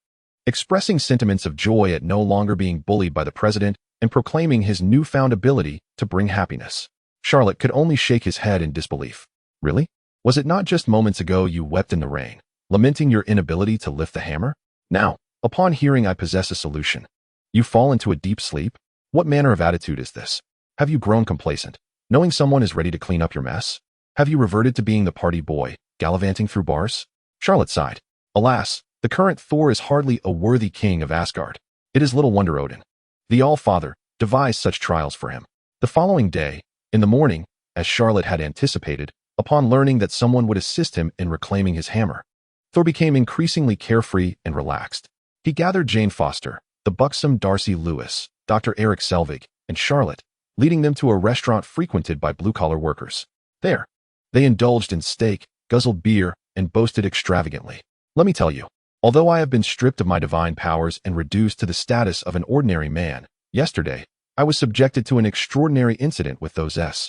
expressing sentiments of joy at no longer being bullied by the president and proclaiming his newfound ability to bring happiness. Charlotte could only shake his head in disbelief. Really? Was it not just moments ago you wept in the rain, lamenting your inability to lift the hammer? Now, upon hearing I possess a solution, you fall into a deep sleep? What manner of attitude is this? Have you grown complacent, knowing someone is ready to clean up your mess? Have you reverted to being the party boy, gallivanting through bars? Charlotte sighed. Alas, the current Thor is hardly a worthy king of Asgard. It is little wonder Odin, the All-Father, devised such trials for him. The following day, in the morning, as Charlotte had anticipated, upon learning that someone would assist him in reclaiming his hammer, Thor became increasingly carefree and relaxed. He gathered Jane Foster, the buxom Darcy Lewis, Dr. Eric Selvig, and Charlotte, leading them to a restaurant frequented by blue-collar workers. There, they indulged in steak, guzzled beer, and boasted extravagantly. Let me tell you, although I have been stripped of my divine powers and reduced to the status of an ordinary man, yesterday, I was subjected to an extraordinary incident with those S.H.I.E.L.D.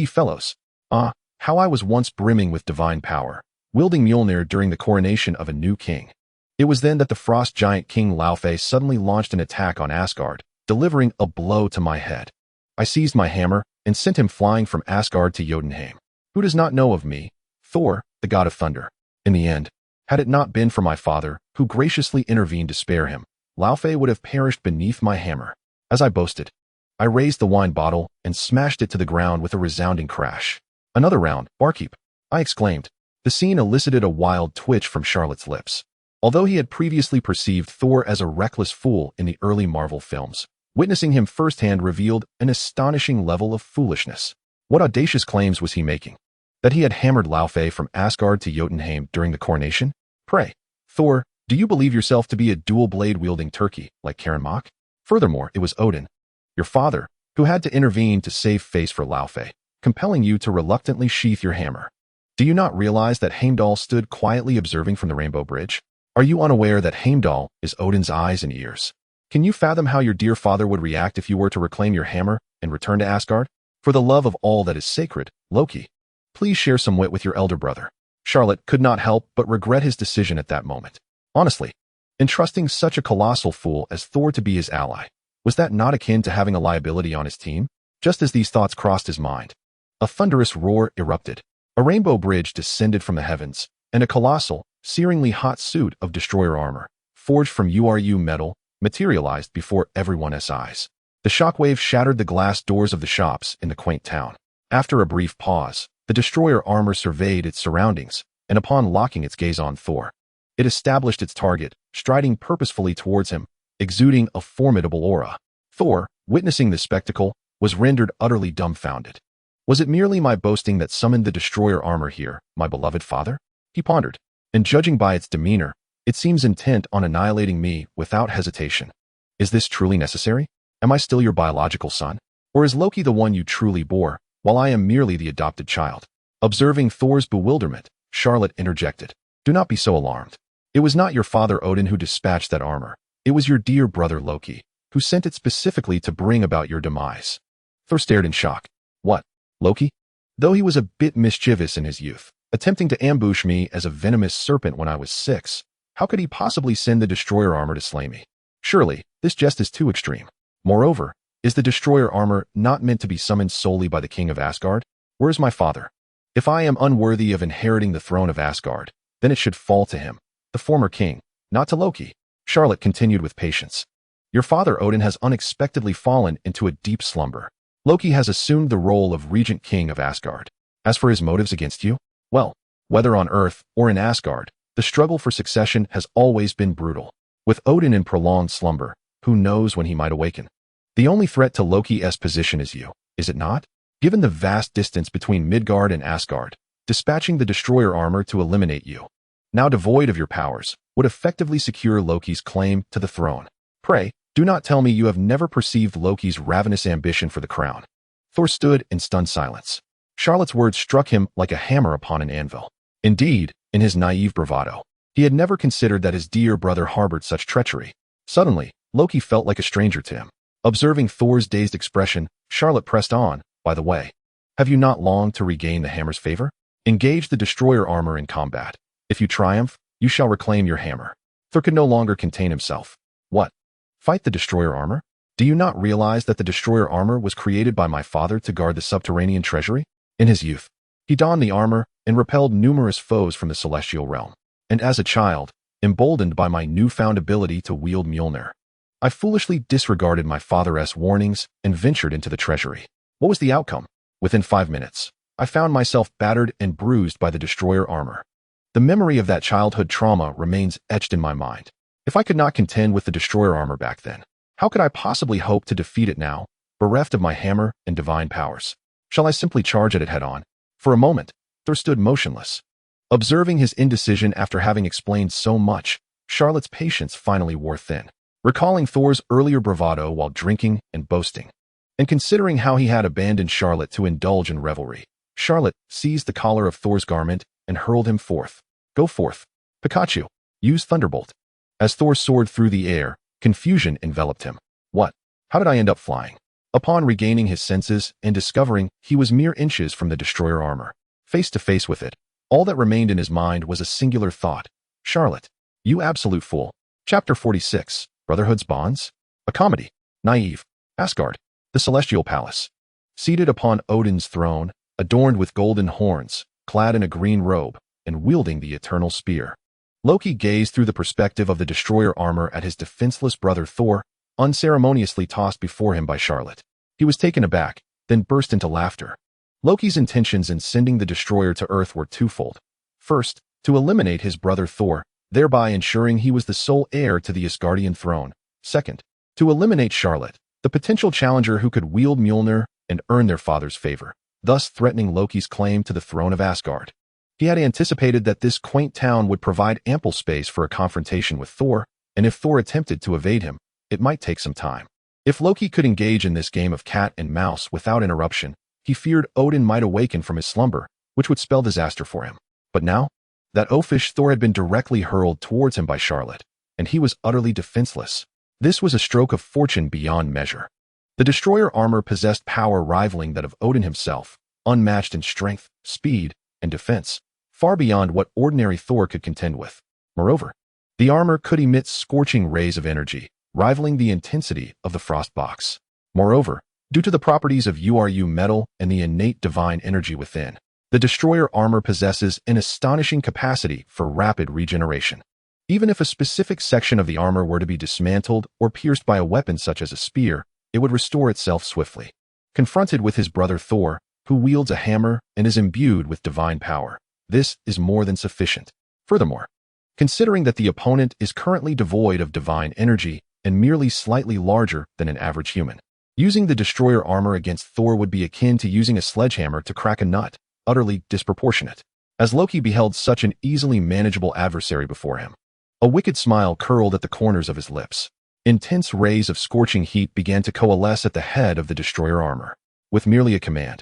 fellows. How I was once brimming with divine power, wielding Mjolnir during the coronation of a new king. It was then that the frost giant King Laufey suddenly launched an attack on Asgard, delivering a blow to my head. I seized my hammer and sent him flying from Asgard to Jotunheim. Who does not know of me, Thor, the god of thunder? In the end, had it not been for my father, who graciously intervened to spare him, Laufey would have perished beneath my hammer. As I boasted, I raised the wine bottle and smashed it to the ground with a resounding crash. Another round, barkeep, I exclaimed. The scene elicited a wild twitch from Charlotte's lips. Although he had previously perceived Thor as a reckless fool in the early Marvel films, witnessing him firsthand revealed an astonishing level of foolishness. What audacious claims was he making? That he had hammered Laufey from Asgard to Jotunheim during the coronation? Pray, Thor, do you believe yourself to be a dual-blade wielding turkey like Karen Mach? Furthermore, it was Odin, your father, who had to intervene to save face for Laufey, compelling you to reluctantly sheath your hammer. Do you not realize that Heimdall stood quietly observing from the Rainbow Bridge? Are you unaware that Heimdall is Odin's eyes and ears? Can you fathom how your dear father would react if you were to reclaim your hammer and return to Asgard? For the love of all that is sacred, Loki, please share some wit with your elder brother. Charlotte could not help but regret his decision at that moment. Honestly, entrusting such a colossal fool as Thor to be his ally, was that not akin to having a liability on his team? Just as these thoughts crossed his mind, a thunderous roar erupted. A rainbow bridge descended from the heavens, and a colossal, searingly hot suit of destroyer armor, forged from URU metal, materialized before everyone's eyes. The shockwave shattered the glass doors of the shops in the quaint town. After a brief pause, the destroyer armor surveyed its surroundings, and upon locking its gaze on Thor, it established its target, striding purposefully towards him, exuding a formidable aura. Thor, witnessing this spectacle, was rendered utterly dumbfounded. Was it merely my boasting that summoned the destroyer armor here, my beloved father? He pondered, and judging by its demeanor, it seems intent on annihilating me without hesitation. Is this truly necessary? Am I still your biological son? Or is Loki the one you truly bore, while I am merely the adopted child? Observing Thor's bewilderment, Charlotte interjected. Do not be so alarmed. It was not your father Odin who dispatched that armor. It was your dear brother Loki, who sent it specifically to bring about your demise. Thor stared in shock. What? Loki? Though he was a bit mischievous in his youth, attempting to ambush me as a venomous serpent when I was 6, how could he possibly send the destroyer armor to slay me? Surely, this jest is too extreme. Moreover, is the destroyer armor not meant to be summoned solely by the king of Asgard? Where is my father? If I am unworthy of inheriting the throne of Asgard, then it should fall to him, the former king, not to Loki. Charlotte continued with patience. Your father Odin has unexpectedly fallen into a deep slumber. Loki has assumed the role of regent king of Asgard. As for his motives against you, well, whether on Earth or in Asgard, the struggle for succession has always been brutal. With Odin in prolonged slumber, who knows when he might awaken? The only threat to Loki's position is you, is it not? Given the vast distance between Midgard and Asgard, dispatching the destroyer armor to eliminate you, now devoid of your powers, would effectively secure Loki's claim to the throne. Pray, do not tell me you have never perceived Loki's ravenous ambition for the crown. Thor stood in stunned silence. Charlot's words struck him like a hammer upon an anvil. Indeed, in his naive bravado, he had never considered that his dear brother harbored such treachery. Suddenly, Loki felt like a stranger to him. Observing Thor's dazed expression, Charlot pressed on, by the way. Have you not longed to regain the hammer's favor? Engage the destroyer armor in combat. If you triumph, you shall reclaim your hammer. Thor could no longer contain himself. What? Fight the destroyer armor? Do you not realize that the destroyer armor was created by my father to guard the subterranean treasury? In his youth, he donned the armor and repelled numerous foes from the celestial realm. And as a child, emboldened by my newfound ability to wield Mjolnir, I foolishly disregarded my father's warnings and ventured into the treasury. What was the outcome? Within 5 minutes, I found myself battered and bruised by the destroyer armor. The memory of that childhood trauma remains etched in my mind. If I could not contend with the destroyer armor back then, how could I possibly hope to defeat it now, bereft of my hammer and divine powers? Shall I simply charge at it head-on? For a moment, Thor stood motionless. Observing his indecision after having explained so much, Charlot's patience finally wore thin. Recalling Thor's earlier bravado while drinking and boasting, and considering how he had abandoned Charlot to indulge in revelry, Charlot seized the collar of Thor's garment and hurled him forth. Go forth, Pikachu. Use Thunderbolt. As Thor soared through the air, confusion enveloped him. What? How did I end up flying? Upon regaining his senses and discovering he was mere inches from the destroyer armor, face to face with it, all that remained in his mind was a singular thought. Charlot, you absolute fool. Chapter 46, Brotherhood's Bonds? A comedy. Naive. Asgard. The Celestial Palace. Seated upon Odin's throne, adorned with golden horns, clad in a green robe, and wielding the eternal spear, Loki gazed through the perspective of the destroyer armor at his defenseless brother Thor, unceremoniously tossed before him by Charlot. He was taken aback, then burst into laughter. Loki's intentions in sending the destroyer to Earth were twofold. First, to eliminate his brother Thor, thereby ensuring he was the sole heir to the Asgardian throne. Second, to eliminate Charlot, the potential challenger who could wield Mjolnir and earn their father's favor, thus threatening Loki's claim to the throne of Asgard. He had anticipated that this quaint town would provide ample space for a confrontation with Thor, and if Thor attempted to evade him, it might take some time. If Loki could engage in this game of cat and mouse without interruption, he feared Odin might awaken from his slumber, which would spell disaster for him. But now, that oafish Thor had been directly hurled towards him by Charlot, and he was utterly defenseless. This was a stroke of fortune beyond measure. The destroyer armor possessed power rivaling that of Odin himself, unmatched in strength, speed, and defense, far beyond what ordinary Thor could contend with. Moreover, the armor could emit scorching rays of energy, rivaling the intensity of the frost box. Moreover, due to the properties of URU metal and the innate divine energy within, the destroyer armor possesses an astonishing capacity for rapid regeneration. Even if a specific section of the armor were to be dismantled or pierced by a weapon such as a spear, it would restore itself swiftly. Confronted with his brother Thor, who wields a hammer and is imbued with divine power, this is more than sufficient. Furthermore, considering that the opponent is currently devoid of divine energy and merely slightly larger than an average human, using the destroyer armor against Thor would be akin to using a sledgehammer to crack a nut, utterly disproportionate. As Loki beheld such an easily manageable adversary before him, a wicked smile curled at the corners of his lips. Intense rays of scorching heat began to coalesce at the head of the destroyer armor. With merely a command,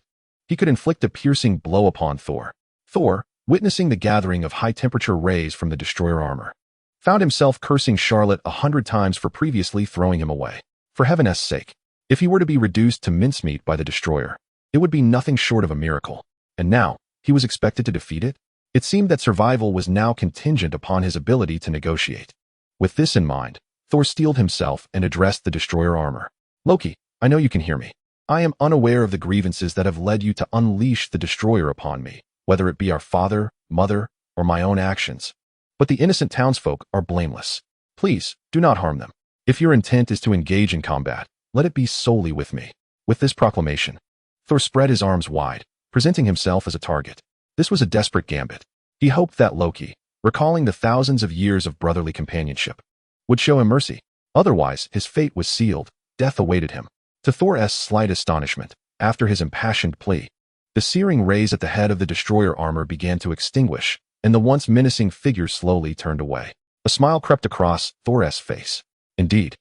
he could inflict a piercing blow upon Thor. Thor, witnessing the gathering of high-temperature rays from the destroyer armor, found himself cursing Charlot 100 times for previously throwing him away. For heaven's sake, if he were to be reduced to mincemeat by the destroyer, it would be nothing short of a miracle. And now, he was expected to defeat it? It seemed that survival was now contingent upon his ability to negotiate. With this in mind, Thor steeled himself and addressed the destroyer armor. Loki, I know you can hear me. I am unaware of the grievances that have led you to unleash the destroyer upon me, whether it be our father, mother, or my own actions. But the innocent townsfolk are blameless. Please, do not harm them. If your intent is to engage in combat, let it be solely with me. With this proclamation, Thor spread his arms wide, presenting himself as a target. This was a desperate gambit. He hoped that Loki, recalling the thousands of years of brotherly companionship, would show him mercy. Otherwise, his fate was sealed. Death awaited him. To Thor's slight astonishment, after his impassioned plea, the searing rays at the head of the destroyer armor began to extinguish, and the once menacing figure slowly turned away. A smile crept across Thor's face. Indeed,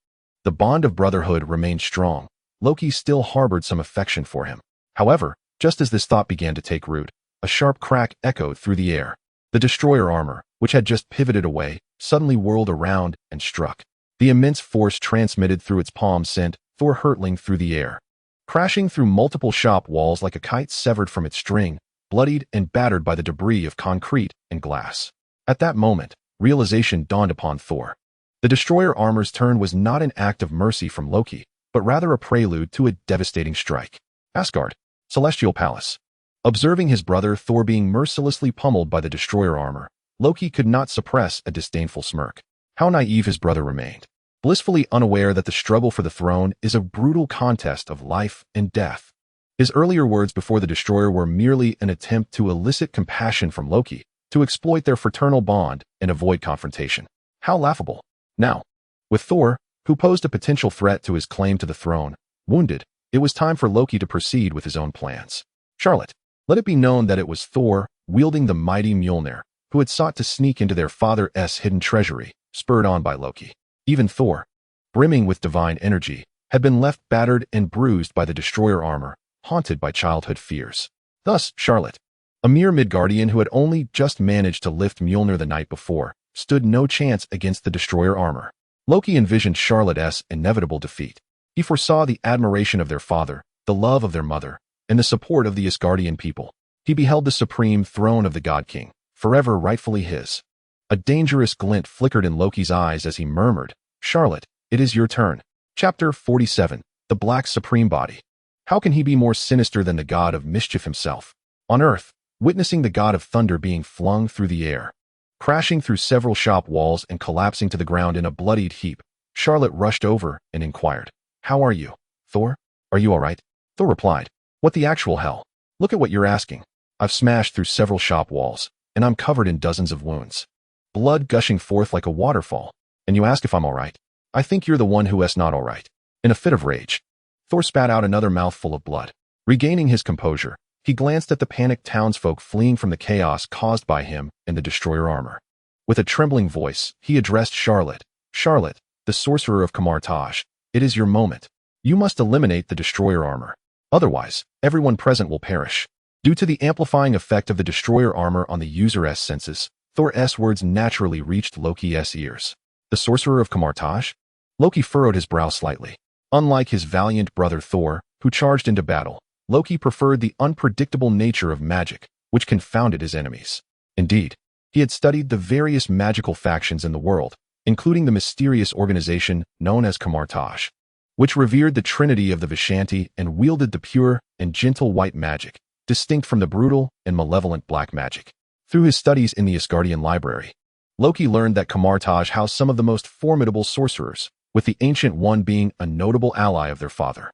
the bond of brotherhood remained strong. Loki still harbored some affection for him. However, just as this thought began to take root, a sharp crack echoed through the air. The destroyer armor, which had just pivoted away, suddenly whirled around and struck. The immense force transmitted through its palm sent Thor hurtling through the air, crashing through multiple shop walls like a kite severed from its string, bloodied and battered by the debris of concrete and glass. At that moment, realization dawned upon Thor. The destroyer armor's turn was not an act of mercy from Loki, but rather a prelude to a devastating strike. Asgard, Celestial Palace. Observing his brother Thor being mercilessly pummeled by the destroyer armor, Loki could not suppress a disdainful smirk. How naive his brother remained, blissfully unaware that the struggle for the throne is a brutal contest of life and death. His earlier words before the destroyer were merely an attempt to elicit compassion from Loki, to exploit their fraternal bond and avoid confrontation. How laughable. Now, with Thor, who posed a potential threat to his claim to the throne, wounded, it was time for Loki to proceed with his own plans. Charlot, let it be known that it was Thor, wielding the mighty Mjolnir, who had sought to sneak into their father's hidden treasury, spurred on by Loki. Even Thor, brimming with divine energy, had been left battered and bruised by the destroyer armor, haunted by childhood fears. Thus, Charlot, a mere Midgardian who had only just managed to lift Mjolnir the night before, stood no chance against the destroyer armor. Loki envisioned Charlot's inevitable defeat. He foresaw the admiration of their father, the love of their mother, and the support of the Asgardian people. He beheld the supreme throne of the God King, forever rightfully his. A dangerous glint flickered in Loki's eyes as he murmured, "Charlot, it is your turn." Chapter 47. The Black Supreme Body. How can he be more sinister than the god of mischief himself? On Earth, witnessing the god of thunder being flung through the air, crashing through several shop walls and collapsing to the ground in a bloodied heap, Charlot rushed over and inquired, "How are you, Thor? Are you all right?" Thor replied, "What the actual hell? Look at what you're asking. I've smashed through several shop walls, and I'm covered in dozens of wounds. Blood gushing forth like a waterfall, and you ask if I'm all right? I think you're the one who's not all right." In a fit of rage, Thor spat out another mouthful of blood. Regaining his composure, he glanced at the panicked townsfolk fleeing from the chaos caused by him and the destroyer armor. With a trembling voice, he addressed Charlot. "Charlot, the sorcerer of Kamar-Taj, it is your moment. You must eliminate the destroyer armor. Otherwise, everyone present will perish." Due to the amplifying effect of the destroyer armor on the user's senses, Thor's words naturally reached Loki's ears. The sorcerer of Kamar-Taj? Loki furrowed his brow slightly. Unlike his valiant brother Thor, who charged into battle, Loki preferred the unpredictable nature of magic, which confounded his enemies. Indeed, he had studied the various magical factions in the world, including the mysterious organization known as Kamar-Taj, which revered the trinity of the Vishanti and wielded the pure and gentle white magic, distinct from the brutal and malevolent black magic. Through his studies in the Asgardian library, Loki learned that Kamar-Taj housed some of the most formidable sorcerers, with the Ancient One being a notable ally of their father.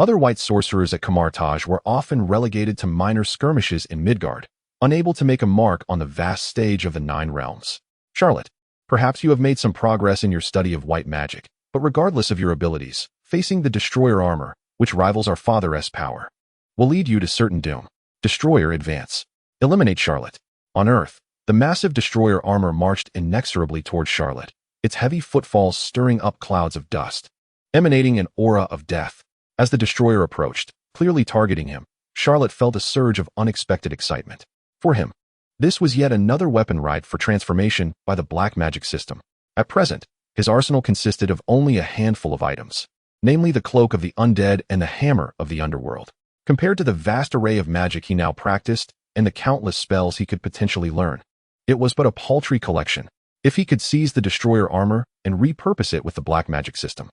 Other white sorcerers at Kamar-Taj were often relegated to minor skirmishes in Midgard, unable to make a mark on the vast stage of the Nine Realms. Charlot, perhaps you have made some progress in your study of white magic, but regardless of your abilities, facing the destroyer armor, which rivals our father's power, will lead you to certain doom. Destroyer advance. Eliminate Charlot. On Earth, the massive destroyer armor marched inexorably toward Charlot, its heavy footfalls stirring up clouds of dust, emanating an aura of death. As the destroyer approached, clearly targeting him, Charlot felt a surge of unexpected excitement. For him, this was yet another weapon ripe for transformation by the black magic system. At present, his arsenal consisted of only a handful of items, namely the cloak of the undead and the hammer of the underworld. Compared to the vast array of magic he now practiced and the countless spells he could potentially learn, it was but a paltry collection. If he could seize the destroyer armor and repurpose it with the black magic system,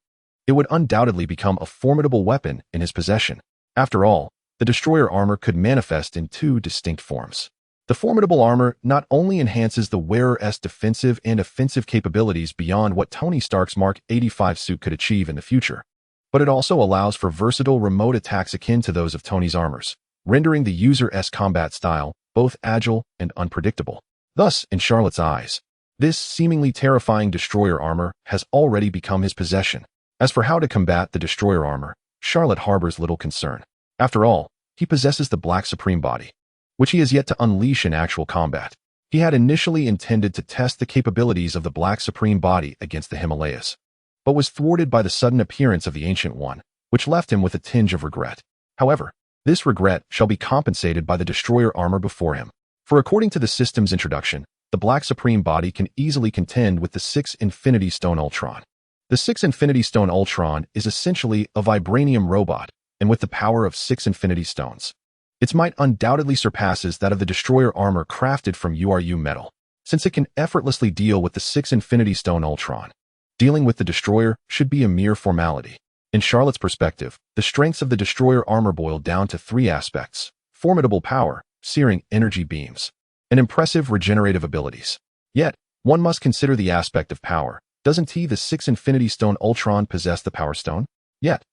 it would undoubtedly become a formidable weapon in his possession. After all, the destroyer armor could manifest in two distinct forms. The formidable armor not only enhances the wearer's defensive and offensive capabilities beyond what Tony Stark's Mark 85 suit could achieve in the future, but it also allows for versatile remote attacks akin to those of Tony's armors, rendering the user's combat style both agile and unpredictable. Thus, in Charlot's eyes, This seemingly terrifying destroyer armor has already become his possession. As for how to combat the destroyer armor, Charlot harbors little concern. After all, he possesses the Black Supreme body, which he has yet to unleash in actual combat. He had initially intended to test the capabilities of the Black Supreme body against the Himalayas, but was thwarted by the sudden appearance of the Ancient One, which left him with a tinge of regret. However, this regret shall be compensated by the destroyer armor before him. For according to the system's introduction, the Black Supreme body can easily contend with the 6 Infinity Stone Ultron. The 6 Infinity Stone Ultron is essentially a vibranium robot, and with the power of 6 Infinity Stones, its might undoubtedly surpasses that of the destroyer armor crafted from URU metal, since it can effortlessly deal with the 6 Infinity Stone Ultron. Dealing with the destroyer should be a mere formality. In Charlot's perspective, the strengths of the destroyer armor boil down to 3 aspects: formidable power, searing energy beams, and impressive regenerative abilities. Yet, one must consider the aspect of power. Doesn't the 6 Infinity Stone Ultron possess the Power Stone? Yet,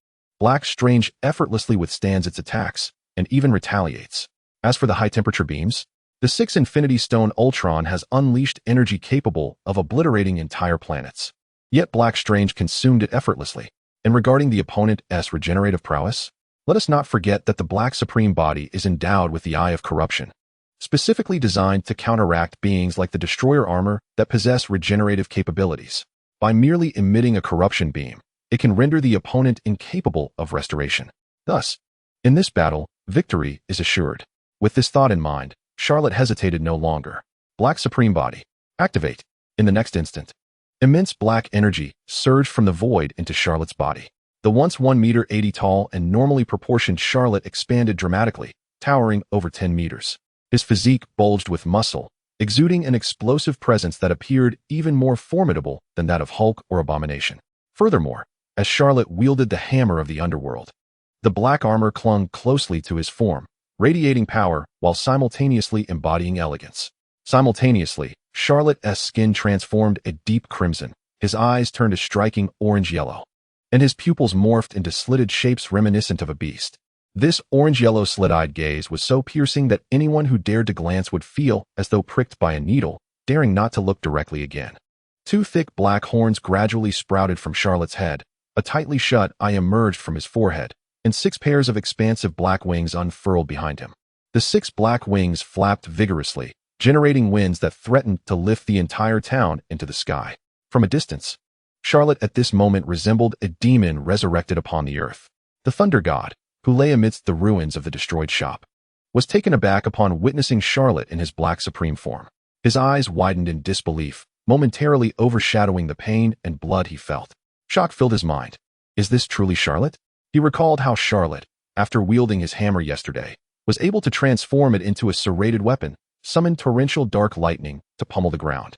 Black Strange effortlessly withstands its attacks, and even retaliates. As for the high-temperature beams, the 6 Infinity Stone Ultron has unleashed energy capable of obliterating entire planets. Yet Black Strange consumed it effortlessly. And regarding the opponent's regenerative prowess, let us not forget that the Black Supreme body is endowed with the Eye of Corruption, specifically designed to counteract beings like the destroyer armor that possess regenerative capabilities. By merely emitting a corruption beam, it can render the opponent incapable of restoration. Thus, in this battle, victory is assured. With this thought in mind, Charlot hesitated no longer. Black Supreme body, activate. In the next instant, immense black energy surged from the void into Charlot's body. The once 1 meter 80 tall and normally proportioned Charlot expanded dramatically, towering over 10 meters. His physique bulged with muscle, exuding an explosive presence that appeared even more formidable than that of Hulk or Abomination. Furthermore, as Charlot wielded the hammer of the underworld, the black armor clung closely to his form, radiating power while simultaneously embodying elegance. Simultaneously, Charlot's skin transformed a deep crimson, his eyes turned a striking orange-yellow, and his pupils morphed into slitted shapes reminiscent of a beast. This orange-yellow slit-eyed gaze was so piercing that anyone who dared to glance would feel as though pricked by a needle, daring not to look directly again. 2 thick black horns gradually sprouted from Charlot's head, a tightly shut eye emerged from his forehead, and 6 pairs of expansive black wings unfurled behind him. The 6 black wings flapped vigorously, generating winds that threatened to lift the entire town into the sky. From a distance, Charlot at this moment resembled a demon resurrected upon the earth. The thunder god, who lay amidst the ruins of the destroyed shop, was taken aback upon witnessing Charlot in his Black Supreme form. His eyes widened in disbelief, momentarily overshadowing the pain and blood he felt. Shock filled his mind. Is this truly Charlot? He recalled how Charlot, after wielding his hammer yesterday, was able to transform it into a serrated weapon, summon torrential dark lightning to pummel the ground,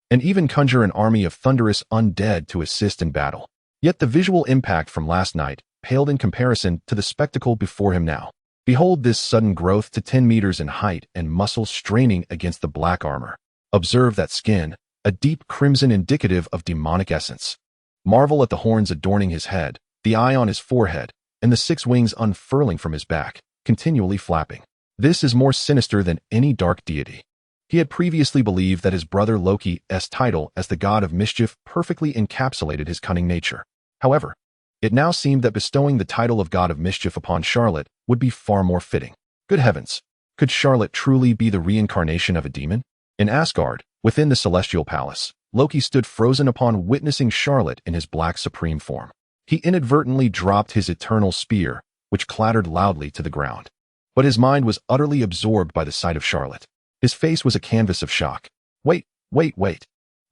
and even conjure an army of thunderous undead to assist in battle. Yet the visual impact from last night paled in comparison to the spectacle before him now. Behold this sudden growth to 10 meters in height and muscles straining against the black armor. Observe that skin, a deep crimson indicative of demonic essence. Marvel at the horns adorning his head, the eye on his forehead, and the 6 wings unfurling from his back, continually flapping. This is more sinister than any dark deity. He had previously believed that his brother Loki's title as the god of mischief perfectly encapsulated his cunning nature. However, it now seemed that bestowing the title of god of mischief upon Charlot would be far more fitting. Good heavens, could Charlot truly be the reincarnation of a demon? In Asgard, within the celestial palace, Loki stood frozen upon witnessing Charlot in his Black Supreme form. He inadvertently dropped his eternal spear, which clattered loudly to the ground. But his mind was utterly absorbed by the sight of Charlot. His face was a canvas of shock. Wait.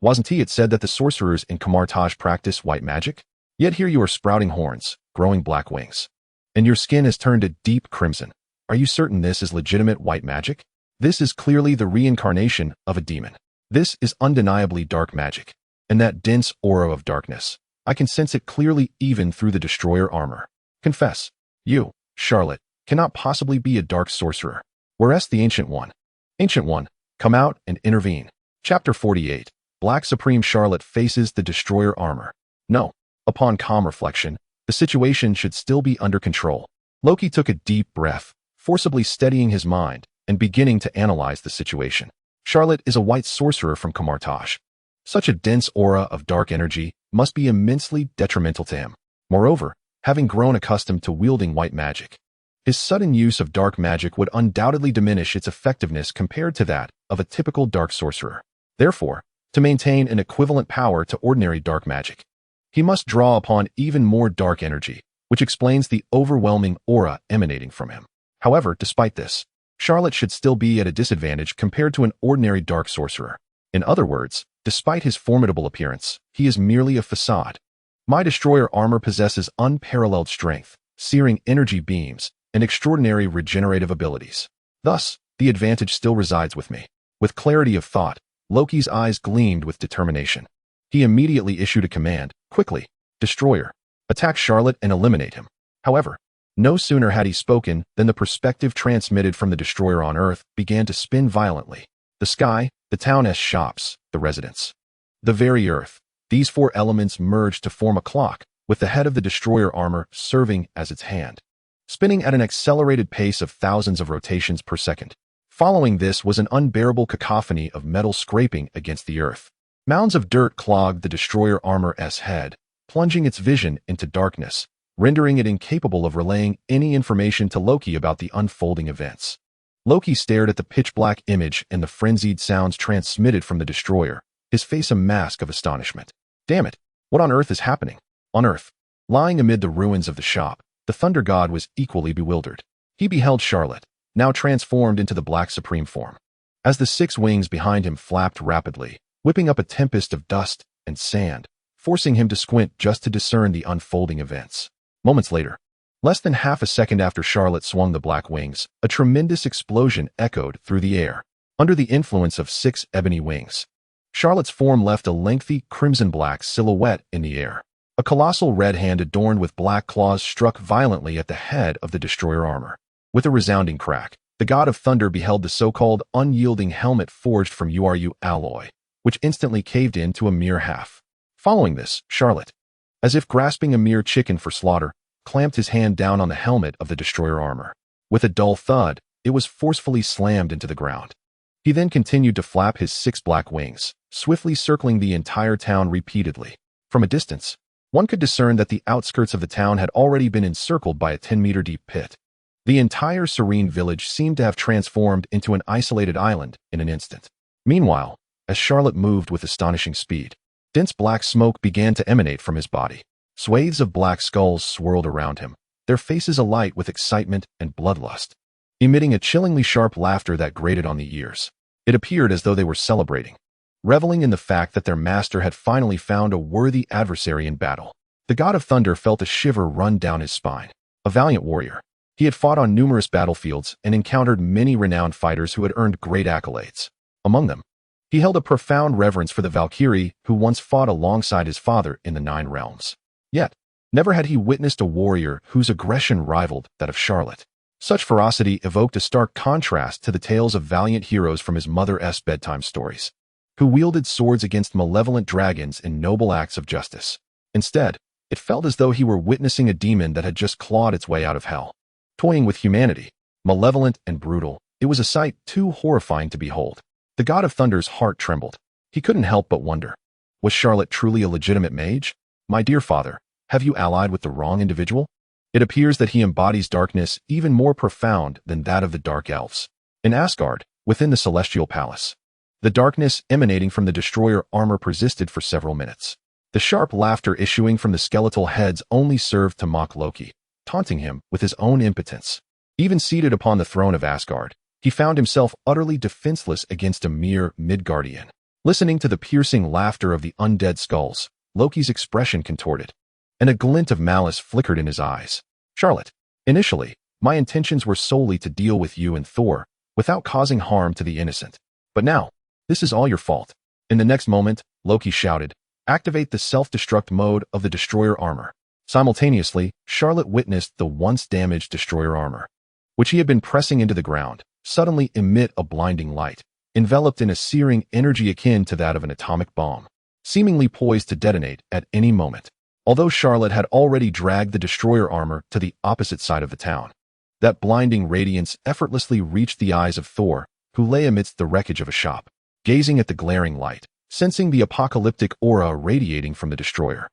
Wasn't it said that the sorcerers in Kamar-Taj practice white magic? Yet here you are sprouting horns, growing black wings, and your skin has turned a deep crimson. Are you certain this is legitimate white magic? This is clearly the reincarnation of a demon. This is undeniably dark magic. And that dense aura of darkness, I can sense it clearly even through the destroyer armor. Confess, you, Charlot, cannot possibly be a dark sorcerer. Whereas the Ancient One. Ancient One, come out and intervene. Chapter 48. Black Supreme Charlot faces the destroyer armor. No. Upon calm reflection, the situation should still be under control. Loki took a deep breath, forcibly steadying his mind and beginning to analyze the situation. Charlot is a white sorcerer from Kamar-Taj. Such a dense aura of dark energy must be immensely detrimental to him. Moreover, having grown accustomed to wielding white magic, his sudden use of dark magic would undoubtedly diminish its effectiveness compared to that of a typical dark sorcerer. Therefore, to maintain an equivalent power to ordinary dark magic, he must draw upon even more dark energy, which explains the overwhelming aura emanating from him. However, despite this, Charlot should still be at a disadvantage compared to an ordinary dark sorcerer. In other words, despite his formidable appearance, he is merely a facade. My destroyer armor possesses unparalleled strength, searing energy beams, and extraordinary regenerative abilities. Thus, the advantage still resides with me. With clarity of thought, Loki's eyes gleamed with determination. He immediately issued a command, quickly, Destroyer, attack Charlot and eliminate him. However, no sooner had he spoken than the perspective transmitted from the destroyer on Earth began to spin violently. The sky, the town's shops, the residents. The very Earth. These four elements merged to form a clock, with the head of the destroyer armor serving as its hand, spinning at an accelerated pace of thousands of rotations per second. Following this was an unbearable cacophony of metal scraping against the earth. Mounds of dirt clogged the destroyer armor's head, plunging its vision into darkness, rendering it incapable of relaying any information to Loki about the unfolding events. Loki stared at the pitch-black image and the frenzied sounds transmitted from the destroyer, his face a mask of astonishment. Damn it, what on earth is happening? On Earth, lying amid the ruins of the shop, the Thunder God was equally bewildered. He beheld Charlot, now transformed into the black supreme form. As the 6 wings behind him flapped rapidly, whipping up a tempest of dust and sand, forcing him to squint just to discern the unfolding events. Moments later, less than half a second after Charlot swung the black wings, a tremendous explosion echoed through the air. Under the influence of 6 ebony wings, Charlot's form left a lengthy crimson-black silhouette in the air. A colossal red hand adorned with black claws struck violently at the head of the destroyer armor. With a resounding crack, the God of Thunder beheld the so-called unyielding helmet forged from URU alloy, which instantly caved in to a mere half. Following this, Charlot, as if grasping a mere chicken for slaughter, clamped his hand down on the helmet of the destroyer armor. With a dull thud, it was forcefully slammed into the ground. He then continued to flap his 6 black wings, swiftly circling the entire town repeatedly. From a distance, one could discern that the outskirts of the town had already been encircled by a 10-meter-deep pit. The entire serene village seemed to have transformed into an isolated island in an instant. Meanwhile, as Charlot moved with astonishing speed, dense black smoke began to emanate from his body. Swathes of black skulls swirled around him, their faces alight with excitement and bloodlust, emitting a chillingly sharp laughter that grated on the ears. It appeared as though they were celebrating, reveling in the fact that their master had finally found a worthy adversary in battle. The God of Thunder felt a shiver run down his spine. A valiant warrior, he had fought on numerous battlefields and encountered many renowned fighters who had earned great accolades. Among them, he held a profound reverence for the Valkyrie who once fought alongside his father in the 9 realms. Yet, never had he witnessed a warrior whose aggression rivaled that of Charlot. Such ferocity evoked a stark contrast to the tales of valiant heroes from his mother's bedtime stories, who wielded swords against malevolent dragons in noble acts of justice. Instead, it felt as though he were witnessing a demon that had just clawed its way out of hell. Toying with humanity, malevolent and brutal, it was a sight too horrifying to behold. The God of Thunder's heart trembled. He couldn't help but wonder, was Charlot truly a legitimate mage? My dear father, have you allied with the wrong individual? It appears that he embodies darkness even more profound than that of the Dark Elves. In Asgard, within the Celestial Palace, the darkness emanating from the destroyer armor persisted for several minutes. The sharp laughter issuing from the skeletal heads only served to mock Loki, taunting him with his own impotence. Even seated upon the throne of Asgard, he found himself utterly defenseless against a mere Midgardian. Listening to the piercing laughter of the undead skulls, Loki's expression contorted, and a glint of malice flickered in his eyes. Charlot, initially, my intentions were solely to deal with you and Thor, without causing harm to the innocent. But now, this is all your fault. In the next moment, Loki shouted, activate the self-destruct mode of the destroyer armor. Simultaneously, Charlot witnessed the once damaged destroyer armor, which he had been pressing into the ground, suddenly emit a blinding light, enveloped in a searing energy akin to that of an atomic bomb, seemingly poised to detonate at any moment. Although Charlot had already dragged the destroyer armor to the opposite side of the town, that blinding radiance effortlessly reached the eyes of Thor, who lay amidst the wreckage of a shop. Gazing at the glaring light, sensing the apocalyptic aura radiating from the destroyer.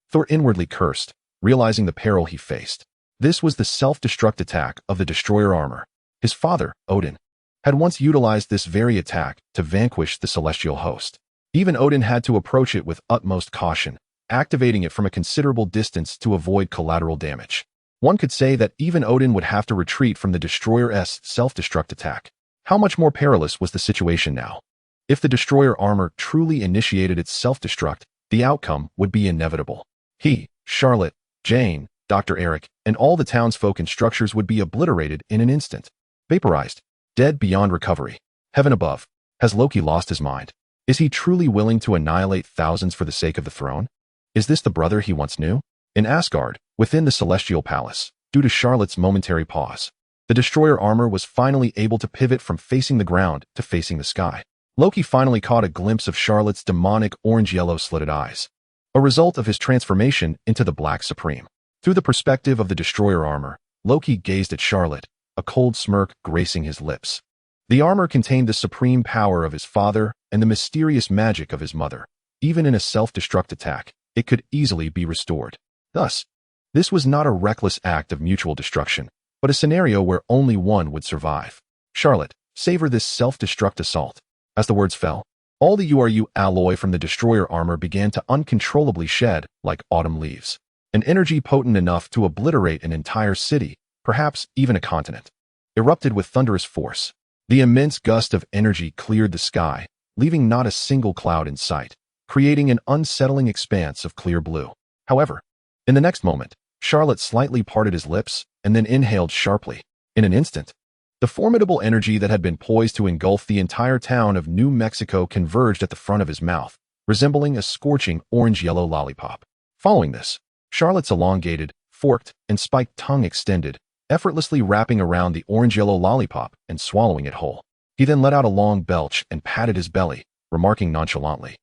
Thor inwardly cursed, realizing the peril he faced. This was the self-destruct attack of the destroyer armor. His father, Odin, had once utilized this very attack to vanquish the celestial host. Even Odin had to approach it with utmost caution, activating it from a considerable distance to avoid collateral damage. One could say that even Odin would have to retreat from the destroyer's self-destruct attack. How much more perilous was the situation now? If the destroyer armor truly initiated its self-destruct, the outcome would be inevitable. He, Charlot, Jane, Dr. Eric, and all the townsfolk and structures would be obliterated in an instant. Vaporized, dead beyond recovery. Heaven above. Has Loki lost his mind? Is he truly willing to annihilate thousands for the sake of the throne? Is this the brother he once knew? In Asgard, within the Celestial Palace, due to Charlotte's momentary pause, the destroyer armor was finally able to pivot from facing the ground to facing the sky. Loki finally caught a glimpse of Charlotte's demonic orange-yellow slitted eyes, a result of his transformation into the Black Supreme. Through the perspective of the destroyer armor, Loki gazed at Charlotte, a cold smirk gracing his lips. The armor contained the supreme power of his father and the mysterious magic of his mother. Even in a self-destruct attack, it could easily be restored. Thus, this was not a reckless act of mutual destruction, but a scenario where only one would survive. Charlotte, savor this self-destruct assault. As the words fell, all the URU alloy from the destroyer armor began to uncontrollably shed like autumn leaves. An energy potent enough to obliterate an entire city, perhaps even a continent, erupted with thunderous force. The immense gust of energy cleared the sky, leaving not a single cloud in sight, creating an unsettling expanse of clear blue. However, in the next moment, Charlotte slightly parted his lips and then inhaled sharply. In an instant, the formidable energy that had been poised to engulf the entire town of New Mexico converged at the front of his mouth, resembling a scorching orange-yellow lollipop. Following this, Charlotte's elongated, forked, and spiked tongue extended, effortlessly wrapping around the orange-yellow lollipop and swallowing it whole. He then let out a long belch and patted his belly, remarking nonchalantly,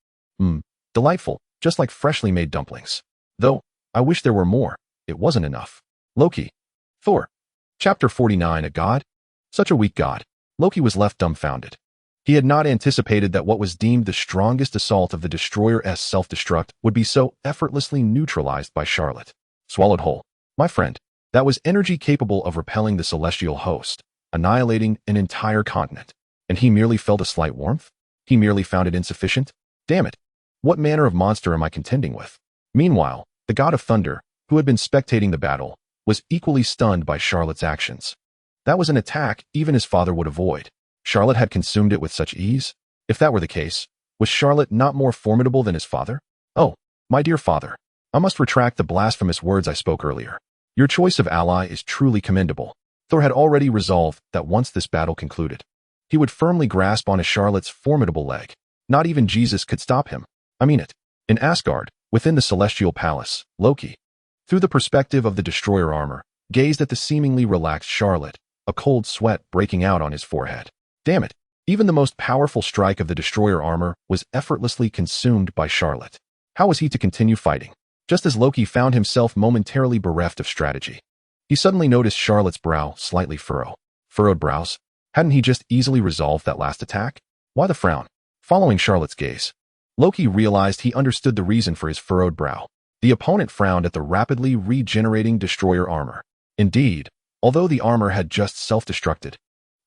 delightful, just like freshly made dumplings. Though, I wish there were more. It wasn't enough. Loki. Thor. Chapter 49. A god? Such a weak god. Loki was left dumbfounded. He had not anticipated that what was deemed the strongest assault of the destroyer's self-destruct would be so effortlessly neutralized by Charlotte. Swallowed whole. My friend, that was energy capable of repelling the celestial host, annihilating an entire continent. And he merely felt a slight warmth? He merely found it insufficient? Damn it. What manner of monster am I contending with? Meanwhile, the god of thunder, who had been spectating the battle, was equally stunned by Charlotte's actions. That was an attack even his father would avoid. Charlotte had consumed it with such ease? If that were the case, was Charlotte not more formidable than his father? Oh, my dear father, I must retract the blasphemous words I spoke earlier. Your choice of ally is truly commendable. Thor had already resolved that once this battle concluded, he would firmly grasp onto Charlotte's formidable leg. Not even Jesus could stop him. I mean it. In Asgard, within the Celestial Palace, Loki, through the perspective of the destroyer armor, gazed at the seemingly relaxed Charlotte, a cold sweat breaking out on his forehead. Damn it. Even the most powerful strike of the destroyer armor was effortlessly consumed by Charlotte. How was he to continue fighting? Just as Loki found himself momentarily bereft of strategy, he suddenly noticed Charlotte's brow slightly furrow. Furrowed brows? Hadn't he just easily resolved that last attack? Why the frown? Following Charlotte's gaze, Loki realized he understood the reason for his furrowed brow. The opponent frowned at the rapidly regenerating destroyer armor. Indeed, although the armor had just self-destructed,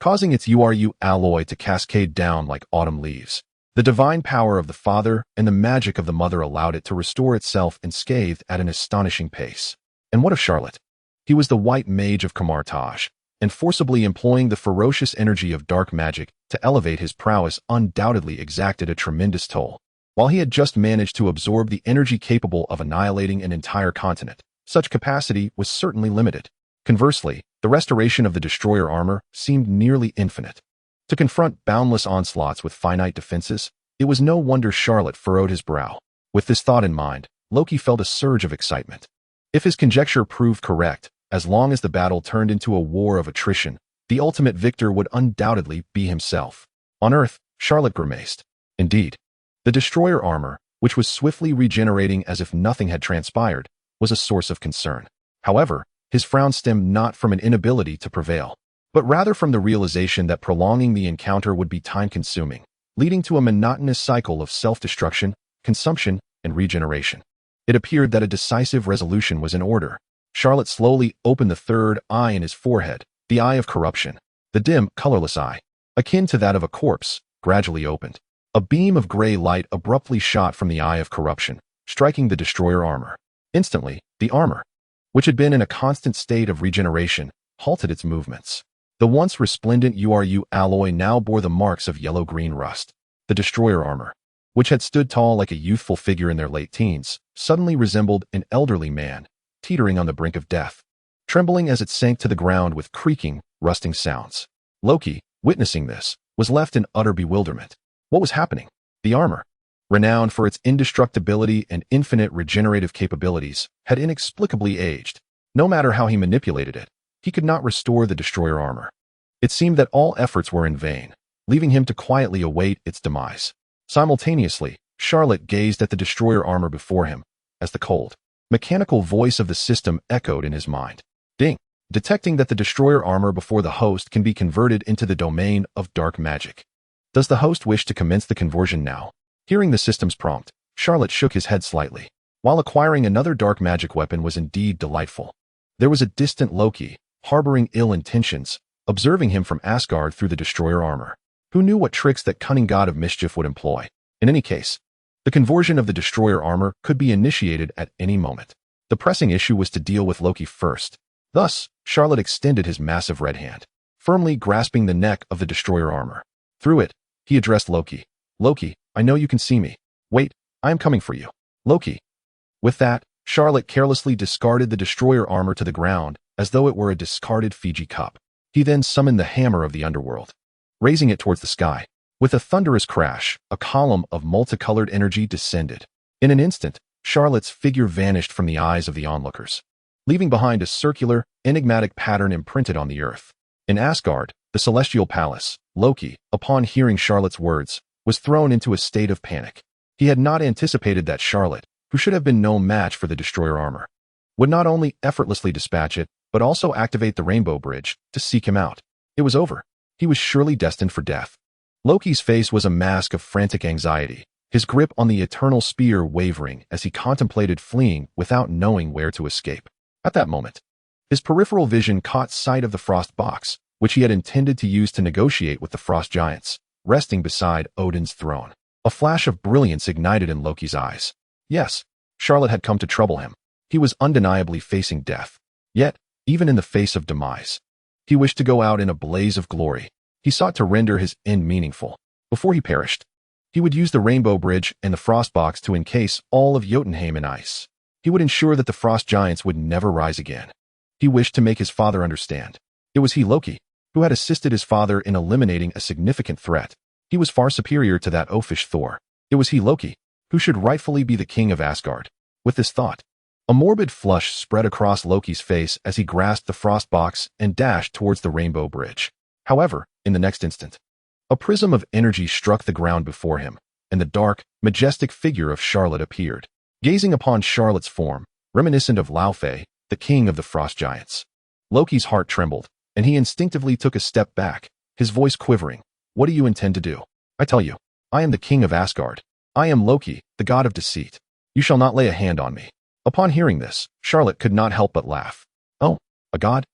causing its URU alloy to cascade down like autumn leaves, the divine power of the father and the magic of the mother allowed it to restore itself unscathed at an astonishing pace. And what of Charlotte? He was the white mage of Kamar-Taj, and forcibly employing the ferocious energy of dark magic to elevate his prowess undoubtedly exacted a tremendous toll. While he had just managed to absorb the energy capable of annihilating an entire continent, such capacity was certainly limited. Conversely, the restoration of the destroyer armor seemed nearly infinite. To confront boundless onslaughts with finite defenses, it was no wonder Charlotte furrowed his brow. With this thought in mind, Loki felt a surge of excitement. If his conjecture proved correct, as long as the battle turned into a war of attrition, the ultimate victor would undoubtedly be himself. On Earth, Charlotte grimaced. Indeed, the destroyer armor, which was swiftly regenerating as if nothing had transpired, was a source of concern. However, his frown stemmed not from an inability to prevail, but rather from the realization that prolonging the encounter would be time-consuming, leading to a monotonous cycle of self-destruction, consumption, and regeneration. It appeared that a decisive resolution was in order. Charlot slowly opened the third eye in his forehead, the eye of corruption. The dim, colorless eye, akin to that of a corpse, gradually opened. A beam of gray light abruptly shot from the eye of corruption, striking the destroyer armor. Instantly, the armor, which had been in a constant state of regeneration, halted its movements. The once resplendent URU alloy now bore the marks of yellow-green rust. The destroyer armor, which had stood tall like a youthful figure in their late teens, suddenly resembled an elderly man, teetering on the brink of death, trembling as it sank to the ground with creaking, rusting sounds. Loki, witnessing this, was left in utter bewilderment. What was happening? The armor, renowned for its indestructibility and infinite regenerative capabilities, had inexplicably aged. No matter how he manipulated it, he could not restore the destroyer armor. It seemed that all efforts were in vain, leaving him to quietly await its demise. Simultaneously, Charlot gazed at the destroyer armor before him, as the cold, mechanical voice of the system echoed in his mind. Ding! Detecting that the destroyer armor before the host can be converted into the domain of dark magic. Does the host wish to commence the conversion now? Hearing the system's prompt, Charlot shook his head slightly. While acquiring another dark magic weapon was indeed delightful, there was a distant Loki, harboring ill intentions, observing him from Asgard through the destroyer armor. Who knew what tricks that cunning god of mischief would employ? In any case, the conversion of the destroyer armor could be initiated at any moment. The pressing issue was to deal with Loki first. Thus, Charlot extended his massive red hand, firmly grasping the neck of the destroyer armor. Through it, he addressed Loki. Loki, I know you can see me. Wait, I am coming for you. Loki. With that, Charlot carelessly discarded the destroyer armor to the ground, as though it were a discarded Fiji cup. He then summoned the hammer of the underworld, raising it towards the sky. With a thunderous crash, a column of multicolored energy descended. In an instant, Charlot's figure vanished from the eyes of the onlookers, leaving behind a circular, enigmatic pattern imprinted on the earth. In Asgard, the celestial palace, Loki, upon hearing Charlot's words, was thrown into a state of panic. He had not anticipated that Charlot, who should have been no match for the destroyer armor, would not only effortlessly dispatch it, but also activate the Rainbow Bridge to seek him out. It was over. He was surely destined for death. Loki's face was a mask of frantic anxiety, his grip on the eternal spear wavering as he contemplated fleeing without knowing where to escape. At that moment, his peripheral vision caught sight of the frost box, which he had intended to use to negotiate with the frost giants, resting beside Odin's throne. A flash of brilliance ignited in Loki's eyes. Yes, Charlot had come to trouble him. He was undeniably facing death. Yet, even in the face of demise, he wished to go out in a blaze of glory. He sought to render his end meaningful. Before he perished, he would use the Rainbow Bridge and the frost box to encase all of Jotunheim in ice. He would ensure that the frost giants would never rise again. He wished to make his father understand. It was he, Loki, who had assisted his father in eliminating a significant threat. He was far superior to that oafish Thor. It was he, Loki, who should rightfully be the king of Asgard. With this thought, a morbid flush spread across Loki's face as he grasped the frost box and dashed towards the Rainbow Bridge. However, in the next instant, a prism of energy struck the ground before him, and the dark, majestic figure of Charlot appeared, gazing upon Charlot's form, reminiscent of Laufey, the king of the frost giants. Loki's heart trembled, and he instinctively took a step back, his voice quivering. What do you intend to do? I tell you, I am the king of Asgard. I am Loki, the god of deceit. You shall not lay a hand on me. Upon hearing this, Charlot could not help but laugh. Oh, a god?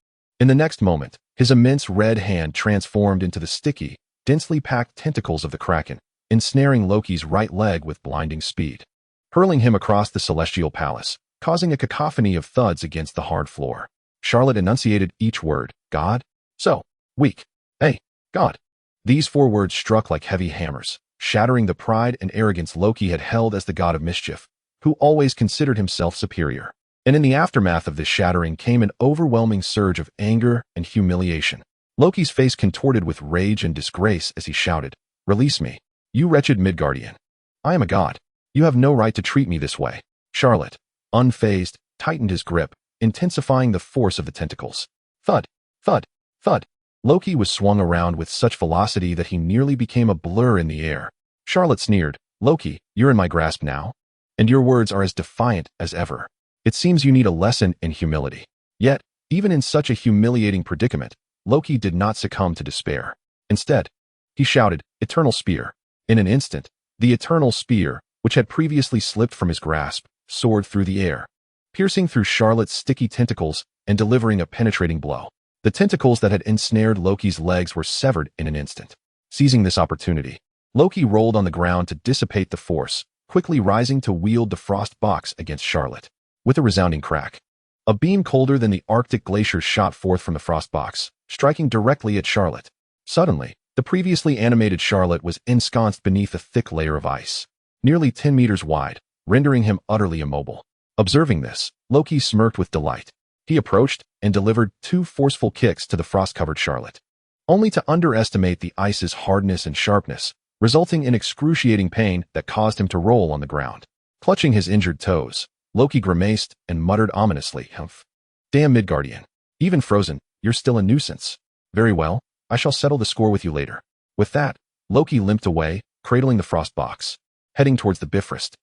In the next moment, his immense red hand transformed into the sticky, densely packed tentacles of the Kraken, ensnaring Loki's right leg with blinding speed, hurling him across the celestial palace, causing a cacophony of thuds against the hard floor. Charlot enunciated each word, God? So, weak. Hey, God. These 4 words struck like heavy hammers, shattering the pride and arrogance Loki had held as the god of mischief, who always considered himself superior. And in the aftermath of this shattering came an overwhelming surge of anger and humiliation. Loki's face contorted with rage and disgrace as he shouted, Release me, you wretched Midgardian. I am a god. You have no right to treat me this way. Charlot, unfazed, tightened his grip, intensifying the force of the tentacles. Thud, thud, thud. Loki was swung around with such velocity that he nearly became a blur in the air. Charlot sneered, Loki, you're in my grasp now? And your words are as defiant as ever. It seems you need a lesson in humility. Yet, even in such a humiliating predicament, Loki did not succumb to despair. Instead, he shouted, Eternal Spear. In an instant, the eternal spear, which had previously slipped from his grasp, soared through the air, piercing through Charlot's sticky tentacles and delivering a penetrating blow. The tentacles that had ensnared Loki's legs were severed in an instant. Seizing this opportunity, Loki rolled on the ground to dissipate the force, quickly rising to wield the frost box against Charlot. With a resounding crack, a beam colder than the Arctic glaciers shot forth from the frost box, striking directly at Charlot. Suddenly, the previously animated Charlot was ensconced beneath a thick layer of ice, nearly 10 meters wide, rendering him utterly immobile. Observing this, Loki smirked with delight. He approached and delivered 2 forceful kicks to the frost-covered Charlot, only to underestimate the ice's hardness and sharpness, resulting in excruciating pain that caused him to roll on the ground. Clutching his injured toes, Loki grimaced and muttered ominously, "Humph. Damn Midgardian. Even frozen, you're still a nuisance. Very well, I shall settle the score with you later." With that, Loki limped away, cradling the frost box, heading towards the Bifrost.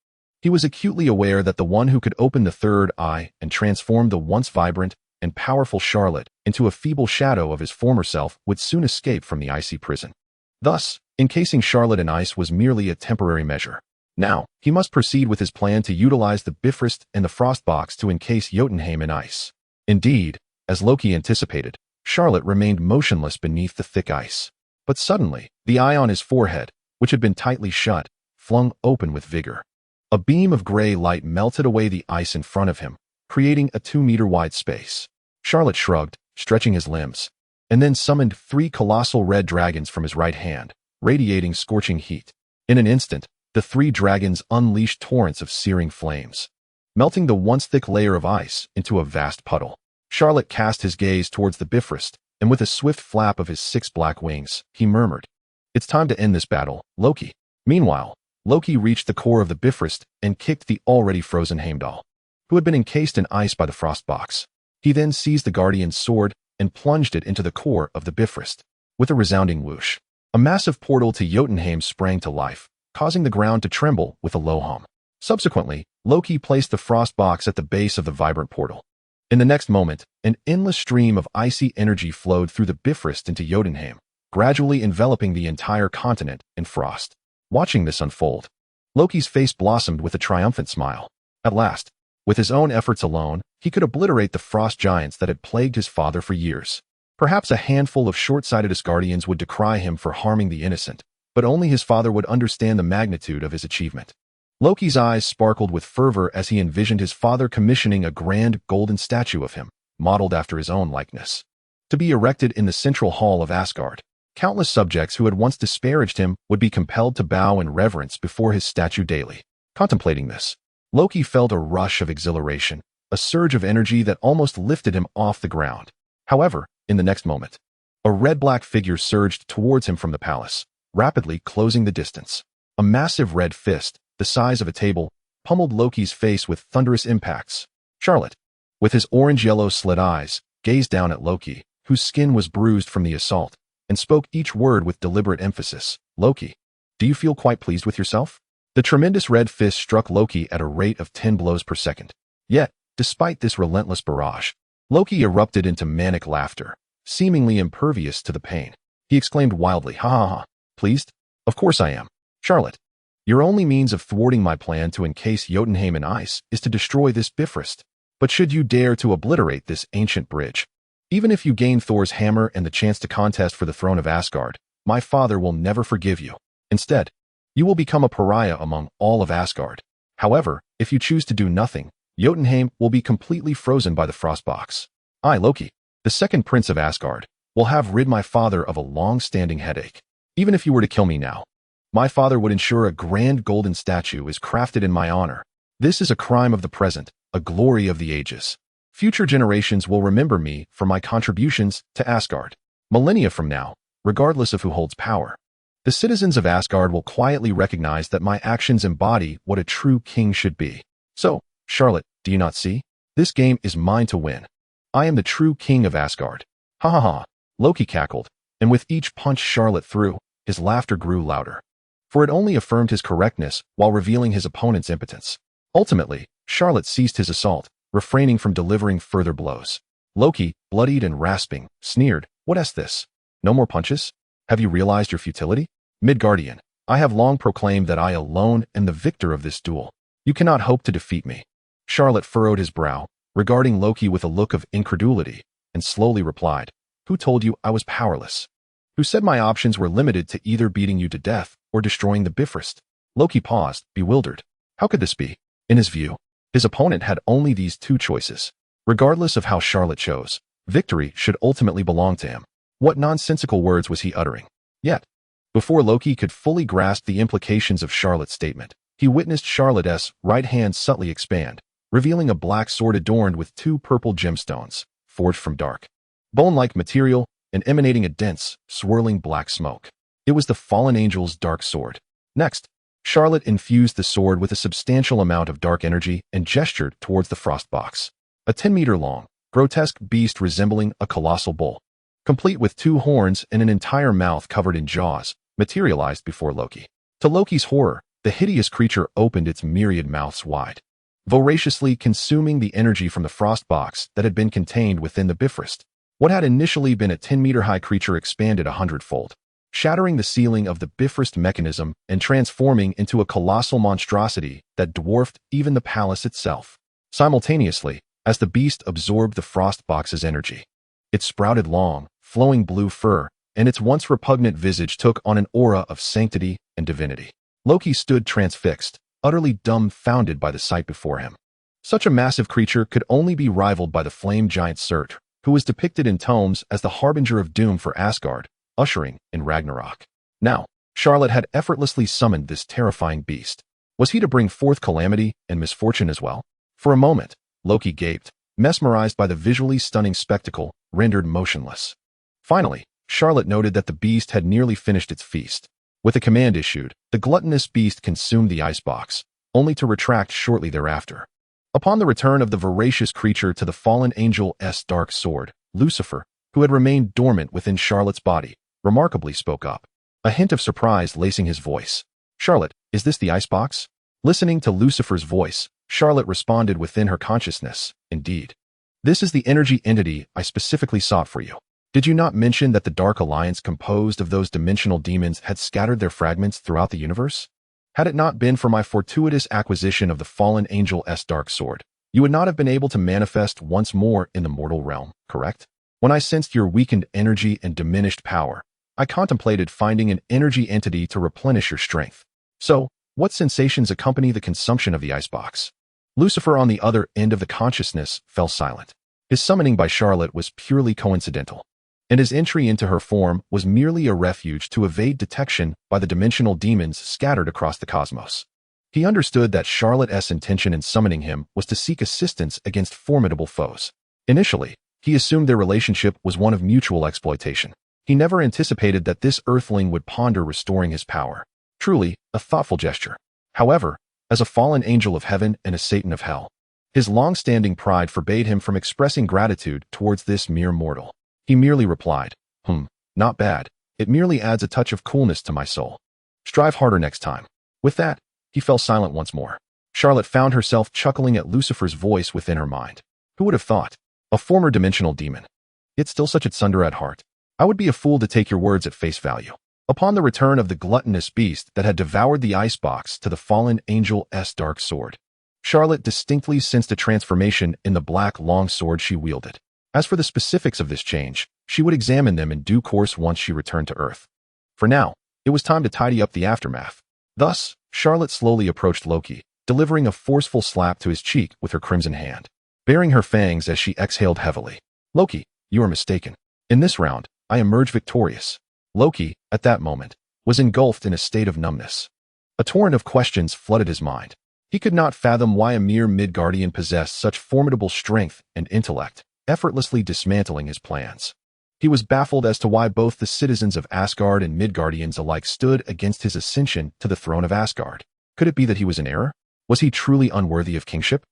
He was acutely aware that the one who could open the third eye and transform the once vibrant and powerful Charlot into a feeble shadow of his former self would soon escape from the icy prison. Thus, encasing Charlot in ice was merely a temporary measure. Now, he must proceed with his plan to utilize the Bifrost and the frost box to encase Jotunheim in ice. Indeed, as Loki anticipated, Charlot remained motionless beneath the thick ice. But suddenly, the eye on his forehead, which had been tightly shut, flung open with vigor. A beam of gray light melted away the ice in front of him, creating a 2-meter-wide space. Charlot shrugged, stretching his limbs, and then summoned 3 colossal red dragons from his right hand, radiating scorching heat. In an instant, the 3 dragons unleashed torrents of searing flames, melting the once thick layer of ice into a vast puddle. Charlot cast his gaze towards the Bifrost, and with a swift flap of his 6 black wings, he murmured, "It's time to end this battle, Loki." Meanwhile, Loki reached the core of the Bifrost and kicked the already frozen Heimdall, who had been encased in ice by the frost box. He then seized the Guardian's sword and plunged it into the core of the Bifrost. With a resounding whoosh, a massive portal to Jotunheim sprang to life, causing the ground to tremble with a low hum. Subsequently, Loki placed the frost box at the base of the vibrant portal. In the next moment, an endless stream of icy energy flowed through the Bifrost into Jotunheim, gradually enveloping the entire continent in frost. Watching this unfold, Loki's face blossomed with a triumphant smile. At last, with his own efforts alone, he could obliterate the frost giants that had plagued his father for years. Perhaps a handful of short-sighted Asgardians would decry him for harming the innocent, but only his father would understand the magnitude of his achievement. Loki's eyes sparkled with fervor as he envisioned his father commissioning a grand golden statue of him, modeled after his own likeness, to be erected in the central hall of Asgard. Countless subjects who had once disparaged him would be compelled to bow in reverence before his statue daily. Contemplating this, Loki felt a rush of exhilaration, a surge of energy that almost lifted him off the ground. However, in the next moment, a red-black figure surged towards him from the palace, rapidly closing the distance. A massive red fist, the size of a table, pummeled Loki's face with thunderous impacts. Charlot, with his orange-yellow slit eyes, gazed down at Loki, whose skin was bruised from the assault, and spoke each word with deliberate emphasis. "Loki, do you feel quite pleased with yourself?" The tremendous red fist struck Loki at a rate of 10 blows per second. Yet, despite this relentless barrage, Loki erupted into manic laughter, seemingly impervious to the pain. He exclaimed wildly, "Ha ha ha, pleased? Of course I am. Charlot, your only means of thwarting my plan to encase Jotunheim in ice is to destroy this Bifrost. But should you dare to obliterate this ancient bridge, even if you gain Thor's hammer and the chance to contest for the throne of Asgard, my father will never forgive you. Instead, you will become a pariah among all of Asgard. However, if you choose to do nothing, Jotunheim will be completely frozen by the frostbox. I, Loki, the second prince of Asgard, will have rid my father of a long-standing headache. Even if you were to kill me now, my father would ensure a grand golden statue is crafted in my honor. This is a crime of the present, a glory of the ages. Future generations will remember me for my contributions to Asgard. Millennia from now, regardless of who holds power, the citizens of Asgard will quietly recognize that my actions embody what a true king should be. So, Charlot, do you not see? This game is mine to win. I am the true king of Asgard. Ha ha ha. Loki cackled, and with each punch Charlot threw, his laughter grew louder. For it only affirmed his correctness while revealing his opponent's impotence. Ultimately, Charlot ceased his assault, refraining from delivering further blows. Loki, bloodied and rasping, sneered, "What is this? No more punches? Have you realized your futility? Midgardian, I have long proclaimed that I alone am the victor of this duel. You cannot hope to defeat me." Charlot furrowed his brow, regarding Loki with a look of incredulity, and slowly replied, "Who told you I was powerless? Who said my options were limited to either beating you to death or destroying the Bifrost?" Loki paused, bewildered. How could this be? In his view, his opponent had only these two choices. Regardless of how Charlot chose, victory should ultimately belong to him. What nonsensical words was he uttering? Yet, before Loki could fully grasp the implications of Charlot's statement, he witnessed Charlot's right hand subtly expand, revealing a black sword adorned with two purple gemstones, forged from dark, bone-like material and emanating a dense, swirling black smoke. It was the fallen angel's dark sword. Next, Charlot infused the sword with a substantial amount of dark energy and gestured towards the frost box. A 10-meter-long, grotesque beast resembling a colossal bull, complete with two horns and an entire mouth covered in jaws, materialized before Loki. To Loki's horror, the hideous creature opened its myriad mouths wide, voraciously consuming the energy from the frost box that had been contained within the Bifrost. What had initially been a 10-meter-high creature expanded 100-fold, shattering the ceiling of the Bifrost mechanism and transforming into a colossal monstrosity that dwarfed even the palace itself. Simultaneously, as the beast absorbed the frost box's energy, it sprouted long, flowing blue fur, and its once repugnant visage took on an aura of sanctity and divinity. Loki stood transfixed, utterly dumbfounded by the sight before him. Such a massive creature could only be rivaled by the flame giant Surt, who was depicted in tomes as the harbinger of doom for Asgard, ushering in Ragnarok. Now, Charlot had effortlessly summoned this terrifying beast. Was he to bring forth calamity and misfortune as well? For a moment, Loki gaped, mesmerized by the visually stunning spectacle, rendered motionless. Finally, Charlot noted that the beast had nearly finished its feast. With a command issued, the gluttonous beast consumed the icebox, only to retract shortly thereafter. Upon the return of the voracious creature to the fallen angel's dark sword, Lucifer, who had remained dormant within Charlot's body, remarkably spoke up, a hint of surprise lacing his voice. "Charlot, is this the icebox?" Listening to Lucifer's voice, Charlot responded within her consciousness, "Indeed. This is the energy entity I specifically sought for you. Did you not mention that the Dark Alliance composed of those dimensional demons had scattered their fragments throughout the universe? Had it not been for my fortuitous acquisition of the fallen angel's dark sword, you would not have been able to manifest once more in the mortal realm, correct? When I sensed your weakened energy and diminished power, I contemplated finding an energy entity to replenish your strength. So, what sensations accompany the consumption of the icebox?" Lucifer on the other end of the consciousness fell silent. His summoning by Charlot was purely coincidental, and his entry into her form was merely a refuge to evade detection by the dimensional demons scattered across the cosmos. He understood that Charlot's intention in summoning him was to seek assistance against formidable foes. Initially, he assumed their relationship was one of mutual exploitation. He never anticipated that this earthling would ponder restoring his power. Truly, a thoughtful gesture. However, as a fallen angel of heaven and a Satan of hell, his long-standing pride forbade him from expressing gratitude towards this mere mortal. He merely replied, "Not bad. It merely adds a touch of coolness to my soul. Strive harder next time." With that, he fell silent once more. Charlot found herself chuckling at Lucifer's voice within her mind. Who would have thought? A former dimensional demon, yet still such a sunder at heart. I would be a fool to take your words at face value. Upon the return of the gluttonous beast that had devoured the icebox to the fallen angel's dark sword, Charlot distinctly sensed a transformation in the black long sword she wielded. As for the specifics of this change, she would examine them in due course once she returned to Earth. For now, it was time to tidy up the aftermath. Thus, Charlot slowly approached Loki, delivering a forceful slap to his cheek with her crimson hand, baring her fangs as she exhaled heavily. "Loki, you are mistaken. In this round, I emerge victorious." Loki, at that moment, was engulfed in a state of numbness. A torrent of questions flooded his mind. He could not fathom why a mere Midgardian possessed such formidable strength and intellect, effortlessly dismantling his plans. He was baffled as to why both the citizens of Asgard and Midgardians alike stood against his ascension to the throne of Asgard. Could it be that he was in error? Was he truly unworthy of kingship?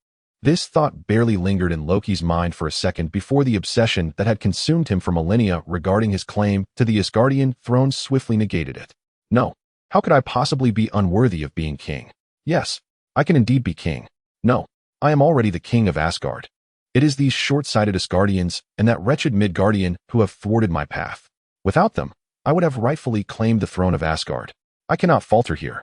This thought barely lingered in Loki's mind for a second before the obsession that had consumed him for millennia regarding his claim to the Asgardian throne swiftly negated it. No. How could I possibly be unworthy of being king? Yes, I can indeed be king. No, I am already the king of Asgard. It is these short-sighted Asgardians and that wretched Midgardian who have thwarted my path. Without them, I would have rightfully claimed the throne of Asgard. I cannot falter here.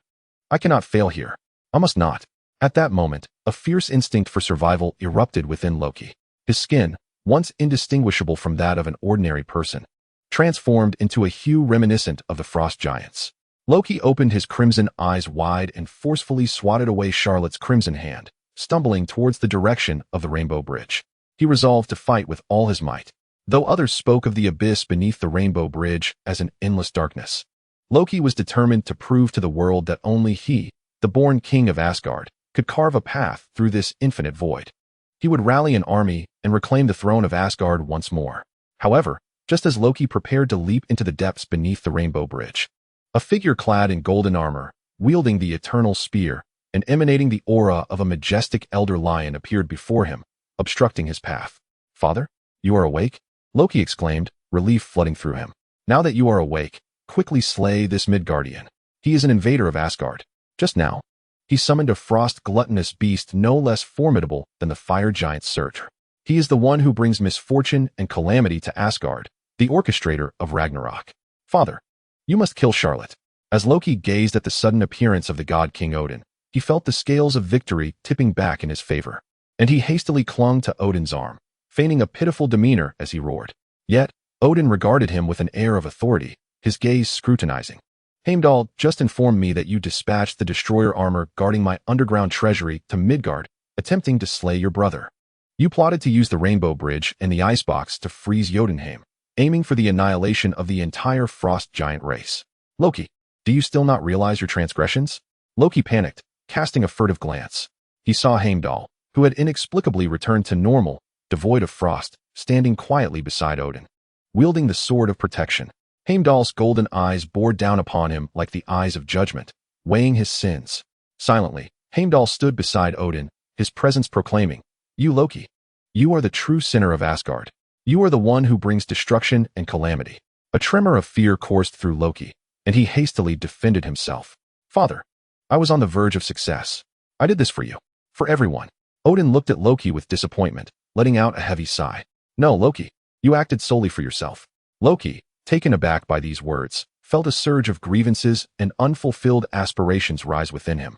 I cannot fail here. I must not. At that moment, a fierce instinct for survival erupted within Loki. His skin, once indistinguishable from that of an ordinary person, transformed into a hue reminiscent of the frost giants. Loki opened his crimson eyes wide and forcefully swatted away Charlot's crimson hand, stumbling towards the direction of the Rainbow Bridge. He resolved to fight with all his might. Though others spoke of the abyss beneath the Rainbow Bridge as an endless darkness, Loki was determined to prove to the world that only he, the born king of Asgard, could carve a path through this infinite void. He would rally an army and reclaim the throne of Asgard once more. However, just as Loki prepared to leap into the depths beneath the Rainbow Bridge, a figure clad in golden armor, wielding the eternal spear and emanating the aura of a majestic elder lion appeared before him, obstructing his path. "Father, you are awake?" Loki exclaimed, relief flooding through him. "Now that you are awake, quickly slay this Midgardian. He is an invader of Asgard." Just now, he summoned a frost-gluttonous beast no less formidable than the fire giant Surtur. He is the one who brings misfortune and calamity to Asgard, the orchestrator of Ragnarok. "Father, you must kill Charlot." As Loki gazed at the sudden appearance of the god King Odin, he felt the scales of victory tipping back in his favor, and he hastily clung to Odin's arm, feigning a pitiful demeanor as he roared. Yet, Odin regarded him with an air of authority, his gaze scrutinizing. "Heimdall just informed me that you dispatched the destroyer armor guarding my underground treasury to Midgard, attempting to slay your brother. You plotted to use the Rainbow Bridge and the Icebox to freeze Jotunheim, aiming for the annihilation of the entire frost giant race. Loki, do you still not realize your transgressions?" Loki panicked, casting a furtive glance. He saw Heimdall, who had inexplicably returned to normal, devoid of frost, standing quietly beside Odin, wielding the sword of protection. Heimdall's golden eyes bored down upon him like the eyes of judgment, weighing his sins. Silently, Heimdall stood beside Odin, his presence proclaiming, "You Loki, you are the true sinner of Asgard. You are the one who brings destruction and calamity." A tremor of fear coursed through Loki, and he hastily defended himself. "Father, I was on the verge of success. I did this for you. For everyone." Odin looked at Loki with disappointment, letting out a heavy sigh. "No, Loki, you acted solely for yourself." Loki, taken aback by these words, felt a surge of grievances and unfulfilled aspirations rise within him,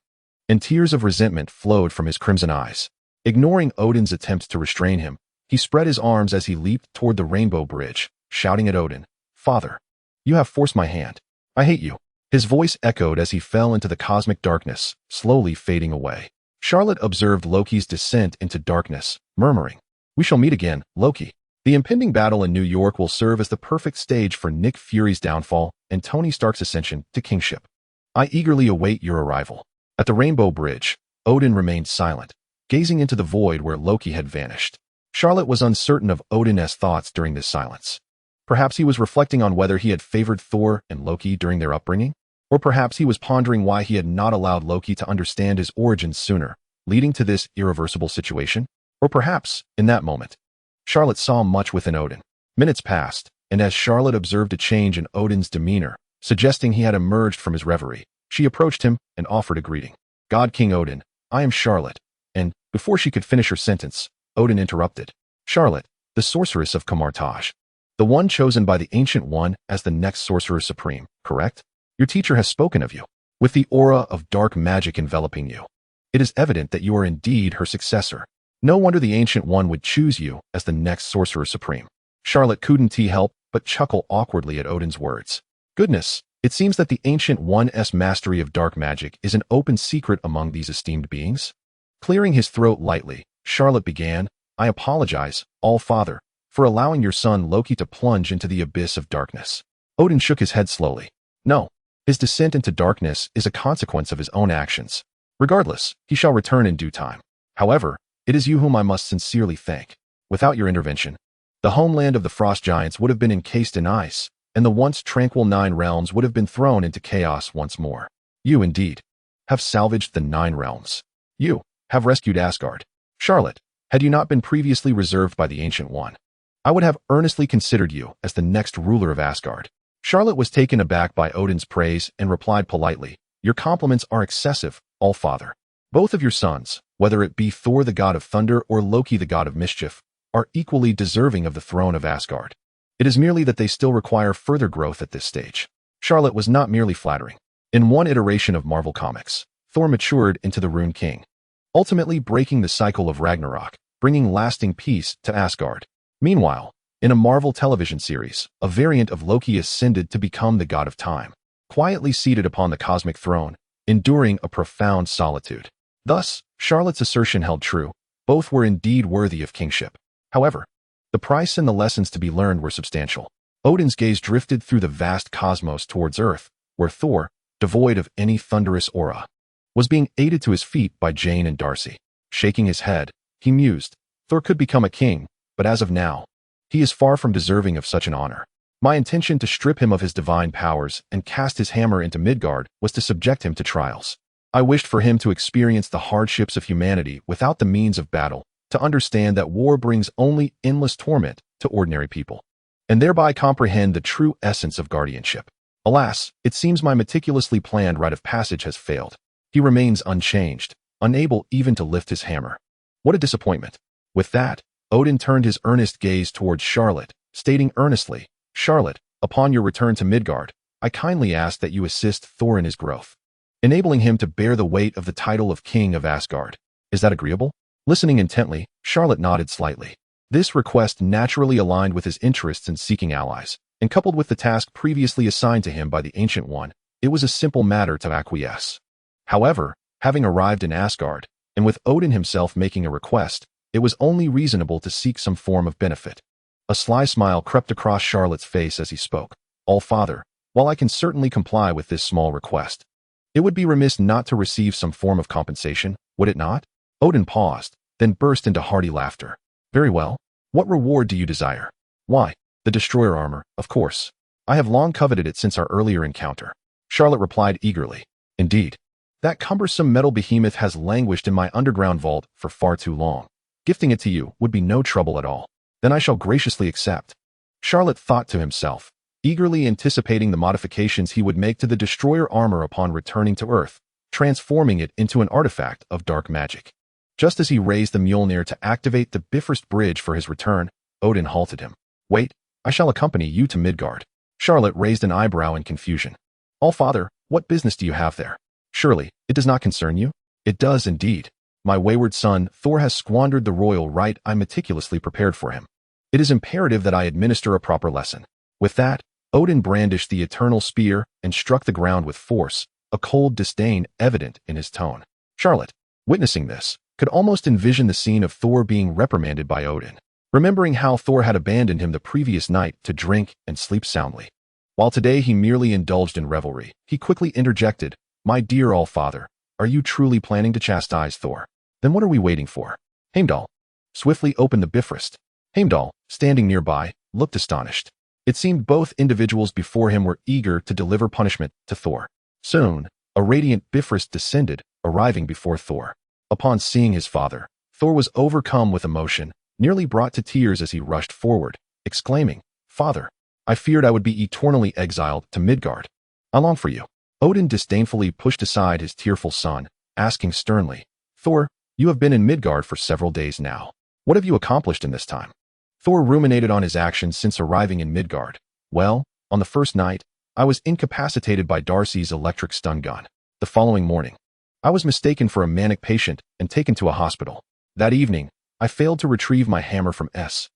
and tears of resentment flowed from his crimson eyes. Ignoring Odin's attempts to restrain him, he spread his arms as he leaped toward the Rainbow Bridge, shouting at Odin, "Father, you have forced my hand. I hate you." His voice echoed as he fell into the cosmic darkness, slowly fading away. Charlotte observed Loki's descent into darkness, murmuring, "We shall meet again, Loki." The impending battle in New York will serve as the perfect stage for Nick Fury's downfall and Tony Stark's ascension to kingship. I eagerly await your arrival. At the Rainbow Bridge, Odin remained silent, gazing into the void where Loki had vanished. Charlotte was uncertain of Odin's thoughts during this silence. Perhaps he was reflecting on whether he had favored Thor and Loki during their upbringing, or perhaps he was pondering why he had not allowed Loki to understand his origins sooner, leading to this irreversible situation. Or perhaps, in that moment, Charlotte saw much within Odin. Minutes passed, and as Charlotte observed a change in Odin's demeanor, suggesting he had emerged from his reverie, she approached him and offered a greeting. "God King Odin, I am Charlotte," and, before she could finish her sentence, Odin interrupted. "Charlotte, the sorceress of Kamar-Taj, the one chosen by the Ancient One as the next Sorcerer Supreme, correct? Your teacher has spoken of you, with the aura of dark magic enveloping you. It is evident that you are indeed her successor. No wonder the Ancient One would choose you as the next Sorcerer Supreme." Charlotte couldn't help but chuckle awkwardly at Odin's words. Goodness, it seems that the Ancient One's mastery of dark magic is an open secret among these esteemed beings. Clearing his throat lightly, Charlotte began, "I apologize, All-Father, for allowing your son Loki to plunge into the abyss of darkness." Odin shook his head slowly. "No, his descent into darkness is a consequence of his own actions. Regardless, he shall return in due time. However, it is you whom I must sincerely thank. Without your intervention, the homeland of the frost giants would have been encased in ice, and the once tranquil Nine Realms would have been thrown into chaos once more. You, indeed, have salvaged the Nine Realms. You have rescued Asgard. Charlotte, had you not been previously reserved by the Ancient One, I would have earnestly considered you as the next ruler of Asgard." Charlotte was taken aback by Odin's praise and replied politely, "Your compliments are excessive, All-Father. Both of your sons, whether it be Thor the god of thunder or Loki the god of mischief, are equally deserving of the throne of Asgard. It is merely that they still require further growth at this stage." Charlotte was not merely flattering. In one iteration of Marvel Comics, Thor matured into the Rune King, ultimately breaking the cycle of Ragnarok, bringing lasting peace to Asgard. Meanwhile, in a Marvel television series, a variant of Loki ascended to become the god of time, quietly seated upon the cosmic throne, enduring a profound solitude. Thus, Charlotte's assertion held true. Both were indeed worthy of kingship. However, the price and the lessons to be learned were substantial. Odin's gaze drifted through the vast cosmos towards Earth, where Thor, devoid of any thunderous aura, was being aided to his feet by Jane and Darcy. Shaking his head, he mused, Thor could become a king, but as of now, he is far from deserving of such an honor. My intention to strip him of his divine powers and cast his hammer into Midgard was to subject him to trials. I wished for him to experience the hardships of humanity without the means of battle, to understand that war brings only endless torment to ordinary people, and thereby comprehend the true essence of guardianship. Alas, it seems my meticulously planned rite of passage has failed. He remains unchanged, unable even to lift his hammer. What a disappointment. With that, Odin turned his earnest gaze towards Charlotte, stating earnestly, Charlotte, upon your return to Midgard, I kindly ask that you assist Thor in his growth, enabling him to bear the weight of the title of King of Asgard. Is that agreeable? Listening intently, Charlotte nodded slightly. This request naturally aligned with his interests in seeking allies, and coupled with the task previously assigned to him by the Ancient One, it was a simple matter to acquiesce. However, having arrived in Asgard, and with Odin himself making a request, it was only reasonable to seek some form of benefit. A sly smile crept across Charlotte's face as he spoke. All-Father, while I can certainly comply with this small request, it would be remiss not to receive some form of compensation, would it not? Odin paused, then burst into hearty laughter. Very well. What reward do you desire? Why, the destroyer armor, of course. I have long coveted it since our earlier encounter. Charlotte replied eagerly. Indeed. That cumbersome metal behemoth has languished in my underground vault for far too long. Gifting it to you would be no trouble at all. Then I shall graciously accept. Charlotte thought to himself, eagerly anticipating the modifications he would make to the destroyer armor upon returning to Earth, transforming it into an artifact of dark magic. Just as he raised the Mjolnir to activate the Bifrost Bridge for his return, Odin halted him. Wait, I shall accompany you to Midgard. Charlotte raised an eyebrow in confusion. All-Father, what business do you have there? Surely, it does not concern you? It does indeed. My wayward son, Thor, has squandered the royal right I meticulously prepared for him. It is imperative that I administer a proper lesson. With that, Odin brandished the eternal spear and struck the ground with force, a cold disdain evident in his tone. Charlotte, witnessing this, could almost envision the scene of Thor being reprimanded by Odin, remembering how Thor had abandoned him the previous night to drink and sleep soundly. While today he merely indulged in revelry, he quickly interjected, My dear All-Father, are you truly planning to chastise Thor? Then what are we waiting for? Heimdall swiftly opened the Bifrost. Heimdall, standing nearby, looked astonished. It seemed both individuals before him were eager to deliver punishment to Thor. Soon, a radiant Bifrost descended, arriving before Thor. Upon seeing his father, Thor was overcome with emotion, nearly brought to tears as he rushed forward, exclaiming, Father, I feared I would be eternally exiled to Midgard. I long for you. Odin disdainfully pushed aside his tearful son, asking sternly, Thor, you have been in Midgard for several days now. What have you accomplished in this time? Thor ruminated on his actions since arriving in Midgard. Well, on the first night, I was incapacitated by Darcy's electric stun gun. The following morning, I was mistaken for a manic patient and taken to a hospital. That evening, I failed to retrieve my hammer from S.H.I.E.L.D.'s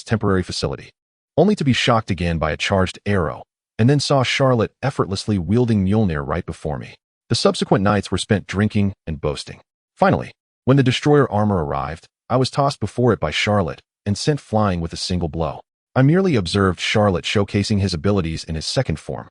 temporary facility, only to be shocked again by a charged arrow, and then saw Charlotte effortlessly wielding Mjolnir right before me. The subsequent nights were spent drinking and boasting. Finally, when the destroyer armor arrived, I was tossed before it by Charlotte and sent flying with a single blow. I merely observed Charlotte showcasing his abilities in his second form,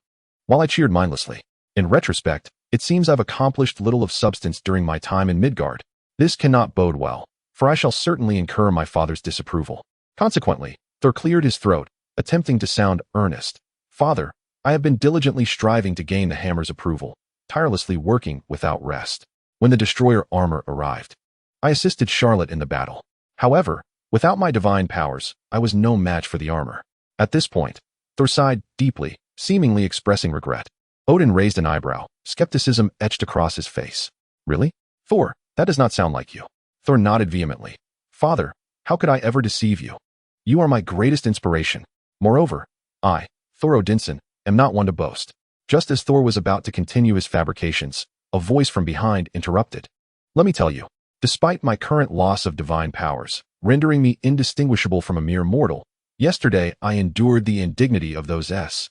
while I cheered mindlessly. In retrospect, it seems I've accomplished little of substance during my time in Midgard. This cannot bode well, for I shall certainly incur my father's disapproval. Consequently, Thor cleared his throat, attempting to sound earnest. Father, I have been diligently striving to gain the hammer's approval, tirelessly working without rest. When the destroyer armor arrived, I assisted Charlotte in the battle. However, without my divine powers, I was no match for the armor. At this point, Thor sighed deeply, seemingly expressing regret. Odin raised an eyebrow, skepticism etched across his face. Really? Thor, that does not sound like you. Thor nodded vehemently. Father, how could I ever deceive you? You are my greatest inspiration. Moreover, I, Thor Odinson, am not one to boast. Just as Thor was about to continue his fabrications, a voice from behind interrupted. Let me tell you, despite my current loss of divine powers, rendering me indistinguishable from a mere mortal, yesterday I endured the indignity of those S.H.I.E.L.D.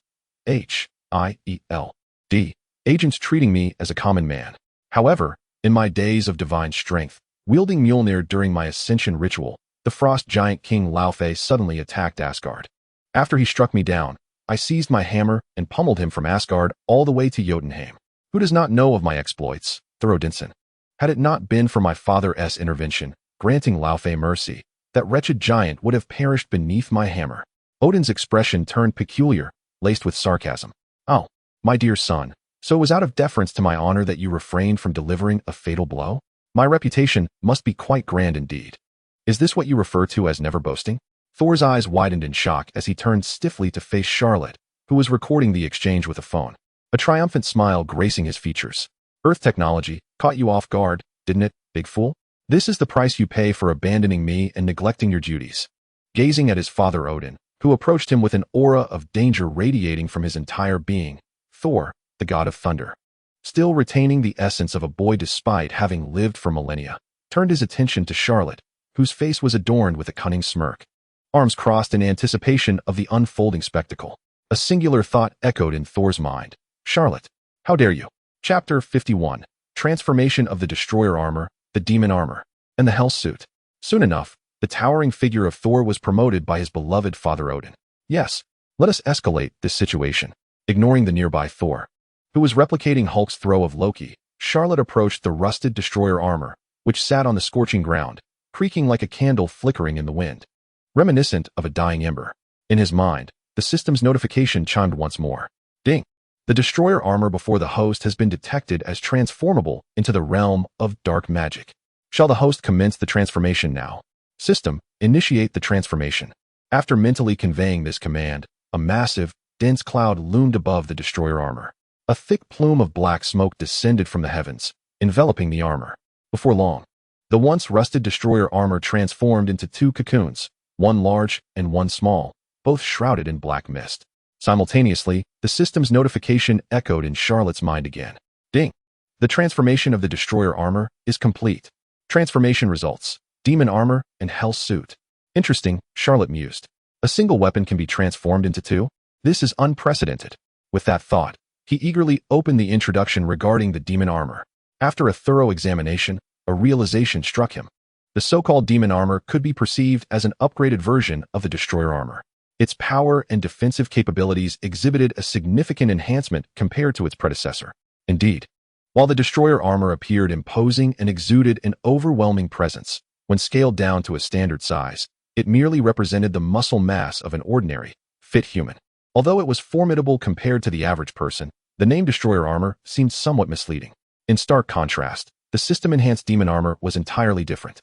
agents treating me as a common man. However, in my days of divine strength, wielding Mjolnir during my ascension ritual, the frost giant King Laufey suddenly attacked Asgard. After he struck me down, I seized my hammer and pummeled him from Asgard all the way to Jotunheim. Who does not know of my exploits? Thorodinson. Had it not been for my father's intervention, granting Laufey mercy, that wretched giant would have perished beneath my hammer. Odin's expression turned peculiar, laced with sarcasm. Oh, my dear son, so it was out of deference to my honor that you refrained from delivering a fatal blow? My reputation must be quite grand indeed. Is this what you refer to as never boasting? Thor's eyes widened in shock as he turned stiffly to face Charlotte, who was recording the exchange with a phone. A triumphant smile gracing his features. Earth technology caught you off guard, didn't it, big fool? This is the price you pay for abandoning me and neglecting your duties. Gazing at his father Odin, who approached him with an aura of danger radiating from his entire being, Thor, the god of thunder, still retaining the essence of a boy despite having lived for millennia, turned his attention to Charlotte, whose face was adorned with a cunning smirk. Arms crossed in anticipation of the unfolding spectacle. A singular thought echoed in Thor's mind. Charlotte, how dare you? Chapter 51. Transformation of the Destroyer Armor, the Demon Armor, and the Hell Suit. Soon enough, the towering figure of Thor was promoted by his beloved father Odin. Yes, let us escalate this situation. Ignoring the nearby Thor, who was replicating Hulk's throw of Loki, Charlotte approached the rusted Destroyer Armor, which sat on the scorching ground, creaking like a candle flickering in the wind, reminiscent of a dying ember. In his mind, the system's notification chimed once more. Ding! The Destroyer Armor before the host has been detected as transformable into the realm of dark magic. Shall the host commence the transformation now? System, initiate the transformation. After mentally conveying this command, a massive, dense cloud loomed above the Destroyer Armor. A thick plume of black smoke descended from the heavens, enveloping the armor. Before long, the once rusted Destroyer Armor transformed into two cocoons, one large and one small, both shrouded in black mist. Simultaneously, the system's notification echoed in Charlotte's mind again. Ding! The transformation of the Destroyer Armor is complete. Transformation results: Demon Armor and Hell Suit. Interesting, Charlotte mused. A single weapon can be transformed into two? This is unprecedented. With that thought, he eagerly opened the introduction regarding the Demon Armor. After a thorough examination, a realization struck him. The so-called Demon Armor could be perceived as an upgraded version of the Destroyer Armor. Its power and defensive capabilities exhibited a significant enhancement compared to its predecessor. Indeed, while the Destroyer Armor appeared imposing and exuded an overwhelming presence, when scaled down to a standard size, it merely represented the muscle mass of an ordinary, fit human. Although it was formidable compared to the average person, the name Destroyer Armor seemed somewhat misleading. In stark contrast, the system-enhanced Demon Armor was entirely different.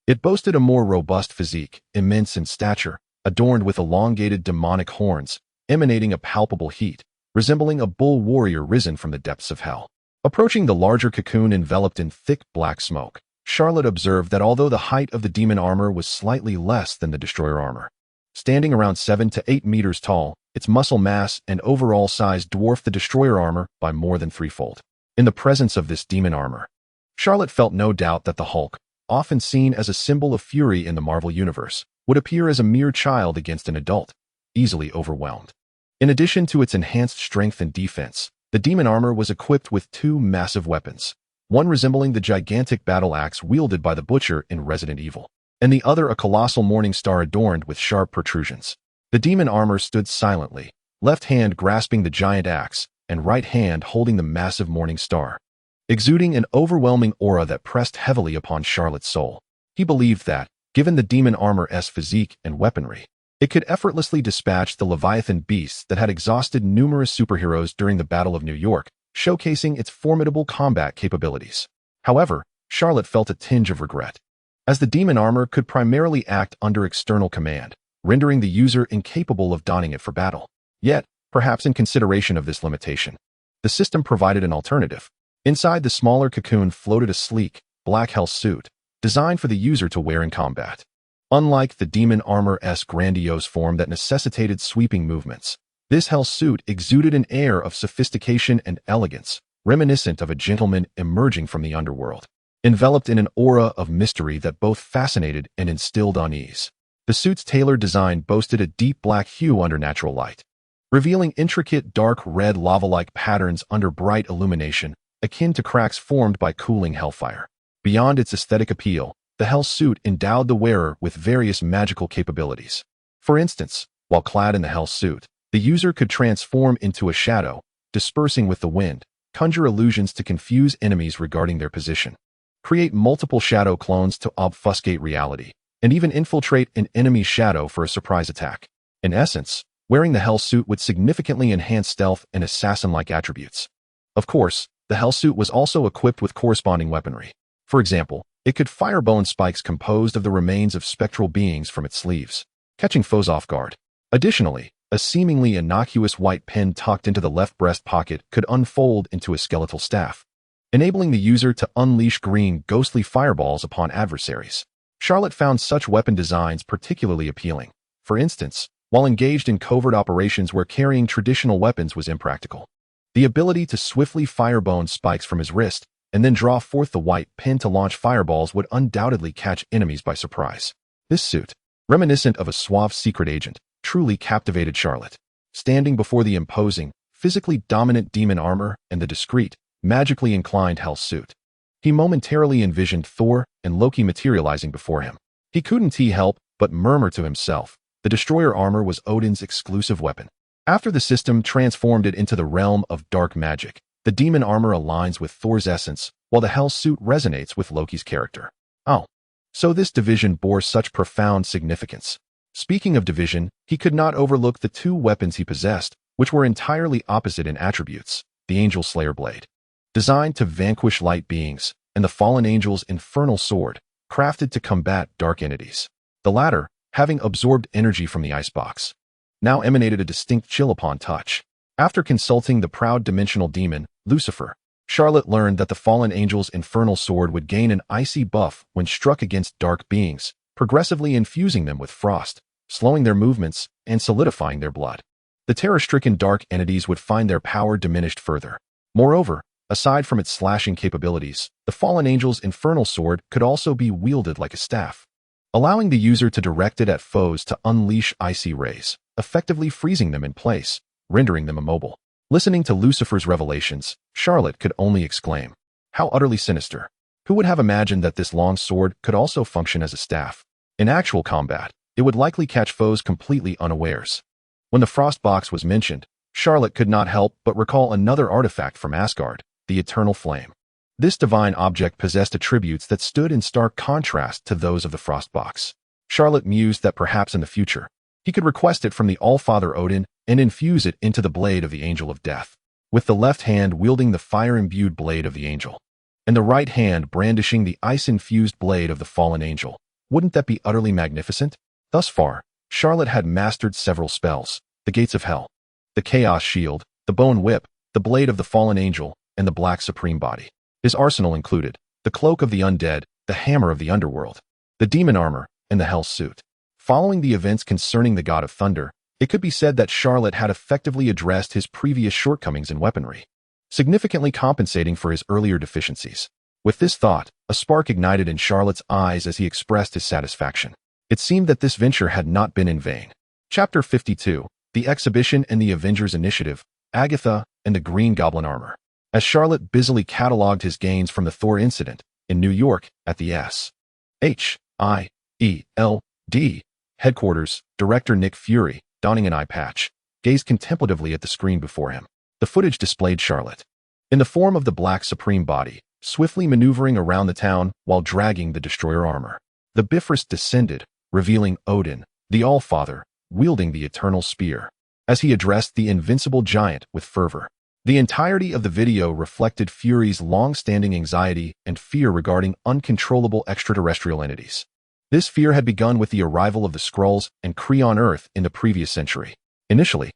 It boasted a more robust physique, immense in stature, adorned with elongated demonic horns, emanating a palpable heat, resembling a bull warrior risen from the depths of hell. Approaching the larger cocoon enveloped in thick black smoke, Charlotte observed that although the height of the Demon Armor was slightly less than the Destroyer Armor, standing around 7 to 8 meters tall, its muscle mass and overall size dwarfed the Destroyer Armor by more than threefold. In the presence of this Demon Armor, Charlotte felt no doubt that the Hulk, often seen as a symbol of fury in the Marvel Universe, would appear as a mere child against an adult, easily overwhelmed. In addition to its enhanced strength and defense, the Demon Armor was equipped with two massive weapons, one resembling the gigantic battle axe wielded by the Butcher in Resident Evil, and the other a colossal morning star adorned with sharp protrusions. The Demon Armor stood silently, left hand grasping the giant axe, and right hand holding the massive morning star, exuding an overwhelming aura that pressed heavily upon Charlotte's soul. He believed that, given the Demon Armor's physique and weaponry, it could effortlessly dispatch the Leviathan beasts that had exhausted numerous superheroes during the Battle of New York, showcasing its formidable combat capabilities. However, Charlotte felt a tinge of regret, as the Demon Armor could primarily act under external command, rendering the user incapable of donning it for battle. Yet, perhaps in consideration of this limitation, the system provided an alternative. Inside the smaller cocoon floated a sleek, black hell suit, designed for the user to wear in combat. Unlike the Demon Armor's grandiose form that necessitated sweeping movements, This hell suit exuded an air of sophistication and elegance, reminiscent of a gentleman emerging from the underworld, enveloped in an aura of mystery that both fascinated and instilled unease. The suit's tailored design boasted a deep black hue under natural light, revealing intricate dark red lava-like patterns under bright illumination, akin to cracks formed by cooling hellfire. Beyond its aesthetic appeal, the hell suit endowed the wearer with various magical capabilities. For instance, while clad in the hell suit, the user could transform into a shadow, dispersing with the wind, conjure illusions to confuse enemies regarding their position, create multiple shadow clones to obfuscate reality, and even infiltrate an enemy's shadow for a surprise attack. In essence, wearing the hell suit would significantly enhance stealth and assassin-like attributes. Of course, the hell suit was also equipped with corresponding weaponry. For example, it could fire bone spikes composed of the remains of spectral beings from its sleeves, catching foes off guard. Additionally, a seemingly innocuous white pin tucked into the left breast pocket could unfold into a skeletal staff, enabling the user to unleash green, ghostly fireballs upon adversaries. Charlotte found such weapon designs particularly appealing. For instance, while engaged in covert operations where carrying traditional weapons was impractical, the ability to swiftly fire bone spikes from his wrist and then draw forth the white pin to launch fireballs would undoubtedly catch enemies by surprise. This suit, reminiscent of a suave secret agent, truly captivated Charlotte. Standing before the imposing, physically dominant demon armor and the discreet, magically inclined hell suit, he momentarily envisioned Thor and Loki materializing before him. He couldn't help but murmur to himself. The destroyer armor was Odin's exclusive weapon. After the system transformed it into the realm of dark magic, the demon armor aligns with Thor's essence, while the hell suit resonates with Loki's character. Oh, so this division bore such profound significance. Speaking of division, he could not overlook the two weapons he possessed, which were entirely opposite in attributes: the Angel Slayer blade, designed to vanquish light beings, and the fallen angel's infernal sword, crafted to combat dark entities. The latter, having absorbed energy from the icebox, now emanated a distinct chill upon touch. After consulting the proud dimensional demon, Lucifer, Charlotte learned that the fallen angel's infernal sword would gain an icy buff when struck against dark beings, progressively infusing them with frost, slowing their movements, and solidifying their blood. The terror-stricken dark entities would find their power diminished further. Moreover, aside from its slashing capabilities, the fallen angel's infernal sword could also be wielded like a staff, allowing the user to direct it at foes to unleash icy rays, effectively freezing them in place, rendering them immobile. Listening to Lucifer's revelations, Charlotte could only exclaim, "How utterly sinister! Who would have imagined that this long sword could also function as a staff?" In actual combat, it would likely catch foes completely unawares. When the frost box was mentioned, Charlotte could not help but recall another artifact from Asgard, the Eternal Flame. This divine object possessed attributes that stood in stark contrast to those of the frost box. Charlotte mused that perhaps in the future, he could request it from the All-Father Odin and infuse it into the blade of the Angel of Death, with the left hand wielding the fire-imbued blade of the angel, and the right hand brandishing the ice-infused blade of the fallen angel. Wouldn't that be utterly magnificent? Thus far, Charlotte had mastered several spells: the Gates of Hell, the Chaos Shield, the Bone Whip, the Blade of the Fallen Angel, and the Black Supreme Body. His arsenal included the Cloak of the Undead, the Hammer of the Underworld, the Demon Armor, and the Hell Suit. Following the events concerning the God of Thunder, it could be said that Charlotte had effectively addressed his previous shortcomings in weaponry, significantly compensating for his earlier deficiencies. With this thought, a spark ignited in Charlotte's eyes as he expressed his satisfaction. It seemed that this venture had not been in vain. Chapter 52, The Exhibition and the Avengers Initiative, Agatha and the Green Goblin Armor. As Charlotte busily catalogued his gains from the Thor incident in New York at the S.H.I.E.L.D. headquarters, director Nick Fury, donning an eye patch, gazed contemplatively at the screen before him. The footage displayed Charlotte, in the form of the Black Supreme Body, swiftly maneuvering around the town while dragging the destroyer armor. The Bifrost descended, revealing Odin, the All-Father, wielding the Eternal Spear, as he addressed the invincible giant with fervor. The entirety of the video reflected Fury's long-standing anxiety and fear regarding uncontrollable extraterrestrial entities. This fear had begun with the arrival of the Skrulls and Kree on Earth in the previous century. Initially,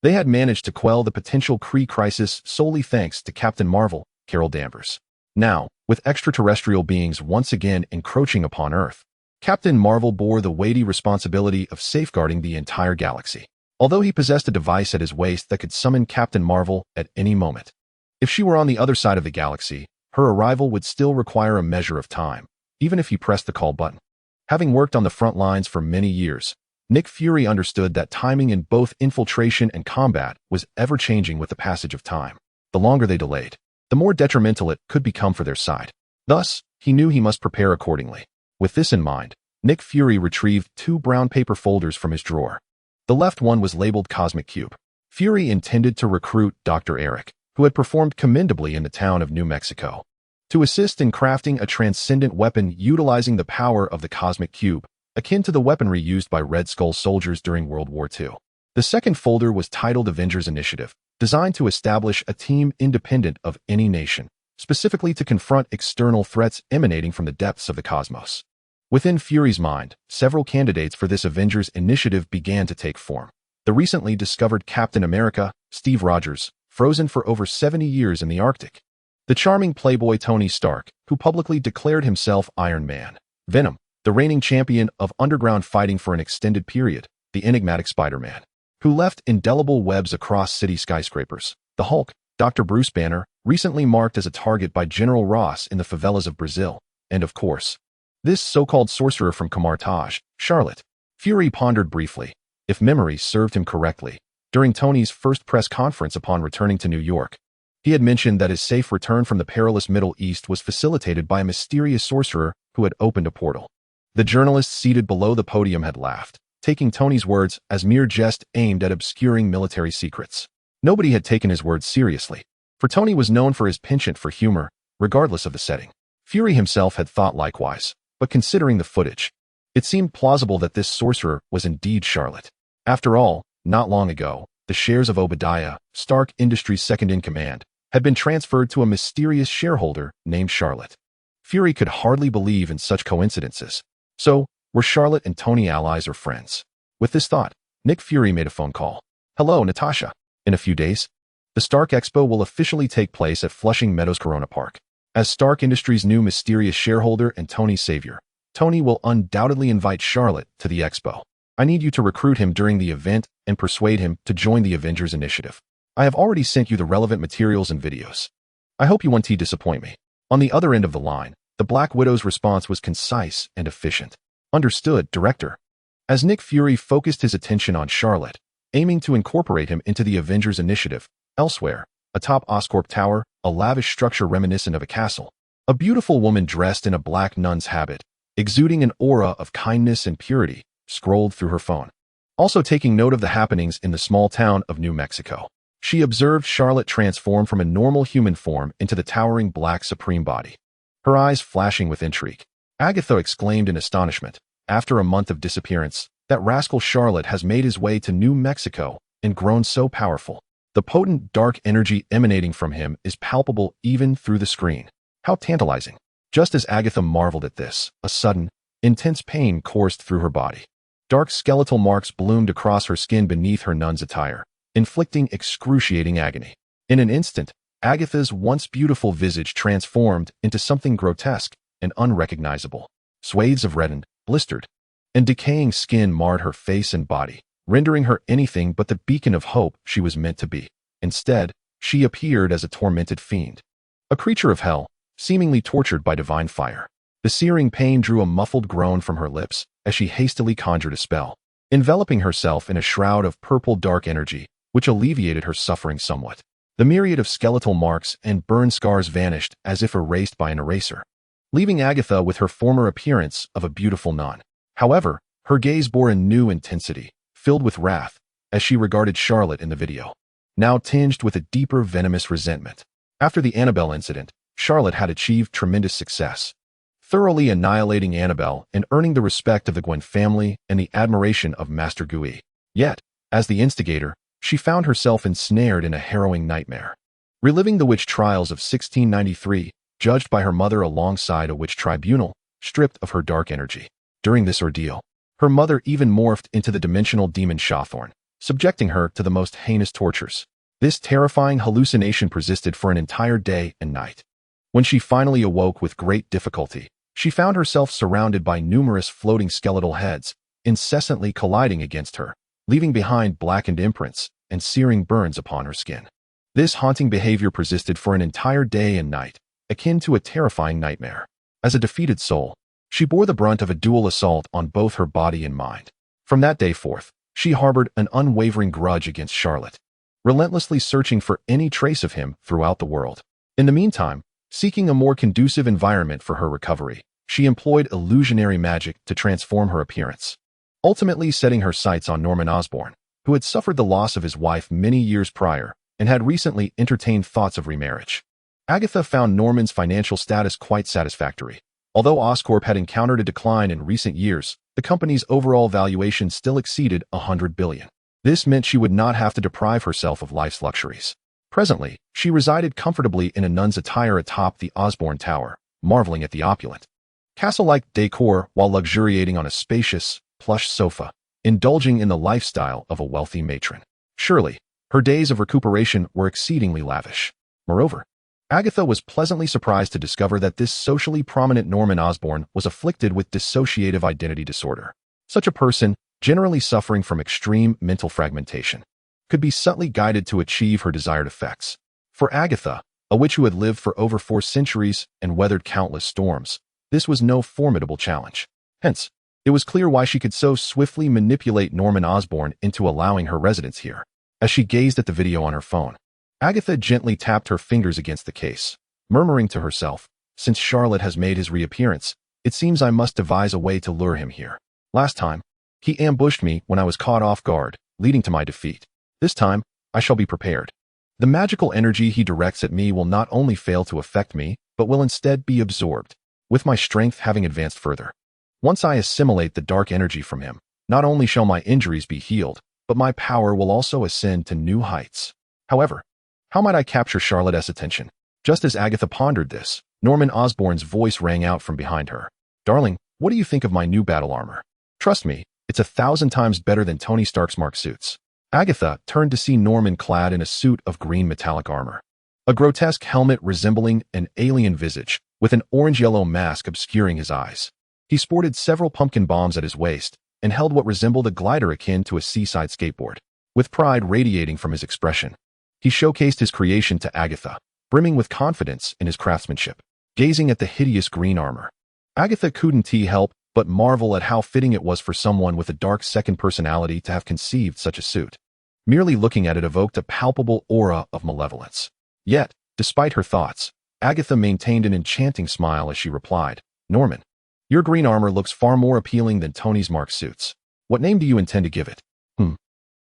they had managed to quell the potential Kree crisis solely thanks to Captain Marvel, Carol Danvers. Now, with extraterrestrial beings once again encroaching upon Earth, Captain Marvel bore the weighty responsibility of safeguarding the entire galaxy. although he possessed a device at his waist that could summon Captain Marvel at any moment. If she were on the other side of the galaxy, her arrival would still require a measure of time, even if he pressed the call button. Having worked on the front lines for many years, Nick Fury understood that timing in both infiltration and combat was ever-changing with the passage of time. The longer they delayed, the more detrimental it could become for their side. Thus, he knew he must prepare accordingly. With this in mind, Nick Fury retrieved 2 brown paper folders from his drawer. The left one was labeled Cosmic Cube. Fury intended to recruit Dr. Eric, who had performed commendably in the town of New Mexico, to assist in crafting a transcendent weapon utilizing the power of the Cosmic Cube, akin to the weaponry used by Red Skull soldiers during World War II. The second folder was titled Avengers Initiative, designed to establish a team independent of any nation, specifically to confront external threats emanating from the depths of the cosmos. Within Fury's mind, several candidates for this Avengers Initiative began to take form. The recently discovered Captain America, Steve Rogers, frozen for over 70 years in the Arctic. The charming playboy Tony Stark, who publicly declared himself Iron Man. Venom, the reigning champion of underground fighting for an extended period, the enigmatic Spider-Man, who left indelible webs across city skyscrapers. The Hulk, Dr. Bruce Banner, recently marked as a target by General Ross in the favelas of Brazil. And of course, this so-called sorcerer from Kamar-Taj, Charlot. Fury pondered briefly, if memory served him correctly, during Tony's first press conference upon returning to New York. He had mentioned that his safe return from the perilous Middle East was facilitated by a mysterious sorcerer who had opened a portal. The journalist seated below the podium had laughed, taking Tony's words as mere jest aimed at obscuring military secrets. Nobody had taken his words seriously, for Tony was known for his penchant for humor, regardless of the setting. Fury himself had thought likewise, but considering the footage, it seemed plausible that this sorcerer was indeed Charlot. After all, not long ago, the shares of Obadiah, Stark Industries' second-in-command, had been transferred to a mysterious shareholder named Charlot. Fury could hardly believe in such coincidences. So, were Charlot and Tony allies or friends? With this thought, Nick Fury made a phone call. Hello, Natasha. In a few days, the Stark Expo will officially take place at Flushing Meadows Corona Park. As Stark Industries' new mysterious shareholder and Tony's savior, Tony will undoubtedly invite Charlot to the expo. I need you to recruit him during the event and persuade him to join the Avengers Initiative. I have already sent you the relevant materials and videos. I hope you won't disappoint me. On the other end of the line, the Black Widow's response was concise and efficient. Understood, Director. As Nick Fury focused his attention on Charlot, aiming to incorporate him into the Avengers Initiative, elsewhere, atop Oscorp Tower, a lavish structure reminiscent of a castle, a beautiful woman dressed in a black nun's habit, exuding an aura of kindness and purity, scrolled through her phone. Also taking note of the happenings in the small town of New Mexico, she observed Charlot transform from a normal human form into the towering black supreme body, her eyes flashing with intrigue. Agatha exclaimed in astonishment, after a month of disappearance, that rascal Charlot has made his way to New Mexico and grown so powerful. The potent dark energy emanating from him is palpable even through the screen. How tantalizing. Just as Agatha marveled at this, a sudden, intense pain coursed through her body. Dark skeletal marks bloomed across her skin beneath her nun's attire, inflicting excruciating agony. In an instant, Agatha's once beautiful visage transformed into something grotesque and unrecognizable. Swathes of reddened, blistered, and decaying skin marred her face and body, rendering her anything but the beacon of hope she was meant to be. Instead, she appeared as a tormented fiend, a creature of hell, seemingly tortured by divine fire. The searing pain drew a muffled groan from her lips as she hastily conjured a spell, enveloping herself in a shroud of purple dark energy, which alleviated her suffering somewhat. The myriad of skeletal marks and burn scars vanished as if erased by an eraser, leaving Agatha with her former appearance of a beautiful nun. However, her gaze bore a new intensity, filled with wrath, as she regarded Charlot in the video, now tinged with a deeper venomous resentment. After the Annabelle incident, Charlot had achieved tremendous success, thoroughly annihilating Annabelle and earning the respect of the Gwen family and the admiration of Master Gui. Yet, as the instigator, she found herself ensnared in a harrowing nightmare. Reliving the witch trials of 1693, judged by her mother alongside a witch tribunal, stripped of her dark energy. During this ordeal, her mother even morphed into the dimensional demon Chthon, subjecting her to the most heinous tortures. This terrifying hallucination persisted for an entire day and night. When she finally awoke with great difficulty, she found herself surrounded by numerous floating skeletal heads, incessantly colliding against her, leaving behind blackened imprints and searing burns upon her skin. This haunting behavior persisted for an entire day and night, akin to a terrifying nightmare. As a defeated soul, she bore the brunt of a dual assault on both her body and mind. From that day forth, she harbored an unwavering grudge against Charlot, relentlessly searching for any trace of him throughout the world. In the meantime, seeking a more conducive environment for her recovery, she employed illusionary magic to transform her appearance, ultimately setting her sights on Norman Osborn, who had suffered the loss of his wife many years prior and had recently entertained thoughts of remarriage. Agatha found Norman's financial status quite satisfactory. Although Oscorp had encountered a decline in recent years, the company's overall valuation still exceeded $100 billion. This meant she would not have to deprive herself of life's luxuries. Presently, she resided comfortably in a nun's attire atop the Osborn Tower, marveling at the opulent, castle-like decor while luxuriating on a spacious, plush sofa, indulging in the lifestyle of a wealthy matron. Surely, her days of recuperation were exceedingly lavish. Moreover, Agatha was pleasantly surprised to discover that this socially prominent Norman Osborn was afflicted with dissociative identity disorder. Such a person, generally suffering from extreme mental fragmentation, could be subtly guided to achieve her desired effects. For Agatha, a witch who had lived for over 4 centuries and weathered countless storms, this was no formidable challenge. Hence, it was clear why she could so swiftly manipulate Norman Osborn into allowing her residence here. As she gazed at the video on her phone, Agatha gently tapped her fingers against the case, murmuring to herself, "Since Charlot has made his reappearance, it seems I must devise a way to lure him here. Last time, he ambushed me when I was caught off guard, leading to my defeat. This time, I shall be prepared. The magical energy he directs at me will not only fail to affect me, but will instead be absorbed, with my strength having advanced further. Once I assimilate the dark energy from him, not only shall my injuries be healed, but my power will also ascend to new heights." However, how might I capture Charlot's attention? Just as Agatha pondered this, Norman Osborn's voice rang out from behind her. "Darling, what do you think of my new battle armor? Trust me, it's 1,000 times better than Tony Stark's Mark suits." Agatha turned to see Norman clad in a suit of green metallic armor, a grotesque helmet resembling an alien visage, with an orange-yellow mask obscuring his eyes. He sported several pumpkin bombs at his waist and held what resembled a glider akin to a seaside skateboard. With pride radiating from his expression, he showcased his creation to Agatha, brimming with confidence in his craftsmanship. Gazing at the hideous green armor, Agatha couldn't help but marvel at how fitting it was for someone with a dark second personality to have conceived such a suit. Merely looking at it evoked a palpable aura of malevolence. Yet, despite her thoughts, Agatha maintained an enchanting smile as she replied, "Norman, your green armor looks far more appealing than Tony's Mark suits. What name do you intend to give it?"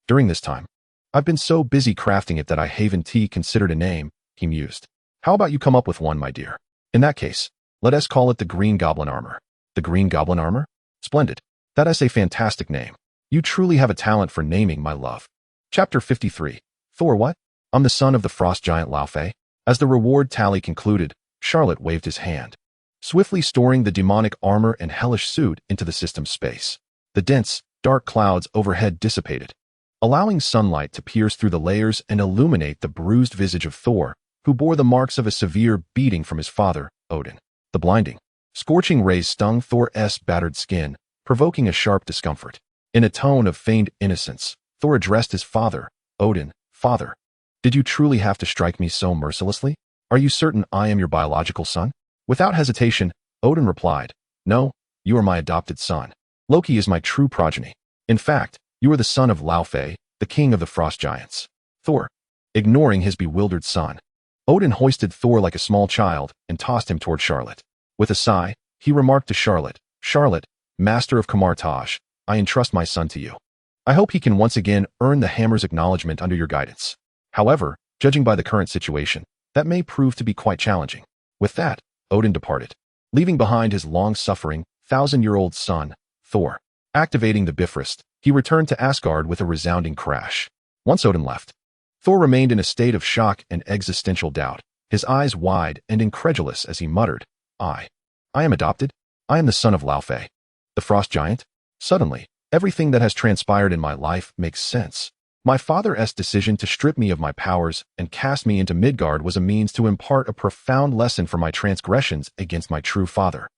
During this time, I've been so busy crafting it that I haven't considered a name," he mused. "How about you come up with one, my dear? In that case, let us call it the Green Goblin Armor." "The Green Goblin Armor? Splendid. That is a fantastic name. You truly have a talent for naming, my love." Chapter 53. Thor what? I'm the son of the frost giant Laufey. As the reward tally concluded, Charlot waved his hand, swiftly storing the demonic armor and hellish suit into the system's space. The dense, dark clouds overhead dissipated, allowing sunlight to pierce through the layers and illuminate the bruised visage of Thor, who bore the marks of a severe beating from his father, Odin. The blinding, scorching rays stung Thor's battered skin, provoking a sharp discomfort. In a tone of feigned innocence, Thor addressed his father, Odin. "Father, did you truly have to strike me so mercilessly? Are you certain I am your biological son?" Without hesitation, Odin replied, "No, you are my adopted son. Loki is my true progeny. In fact, you are the son of Laufey, the king of the frost giants." Thor, ignoring his bewildered son, Odin hoisted Thor like a small child and tossed him toward Charlot. With a sigh, he remarked to Charlot, "Charlot, master of Kamar-Taj, I entrust my son to you. I hope he can once again earn the hammer's acknowledgement under your guidance. However, judging by the current situation, that may prove to be quite challenging." With that, Odin departed, leaving behind his long-suffering, 1,000-year-old son, Thor. Activating the Bifrost, he returned to Asgard with a resounding crash. Once Odin left, Thor remained in a state of shock and existential doubt, his eyes wide and incredulous as he muttered, I am adopted? I am the son of Laufey, the frost giant? Suddenly, everything that has transpired in my life makes sense. My father's decision to strip me of my powers and cast me into Midgard was a means to impart a profound lesson for my transgressions against my true father,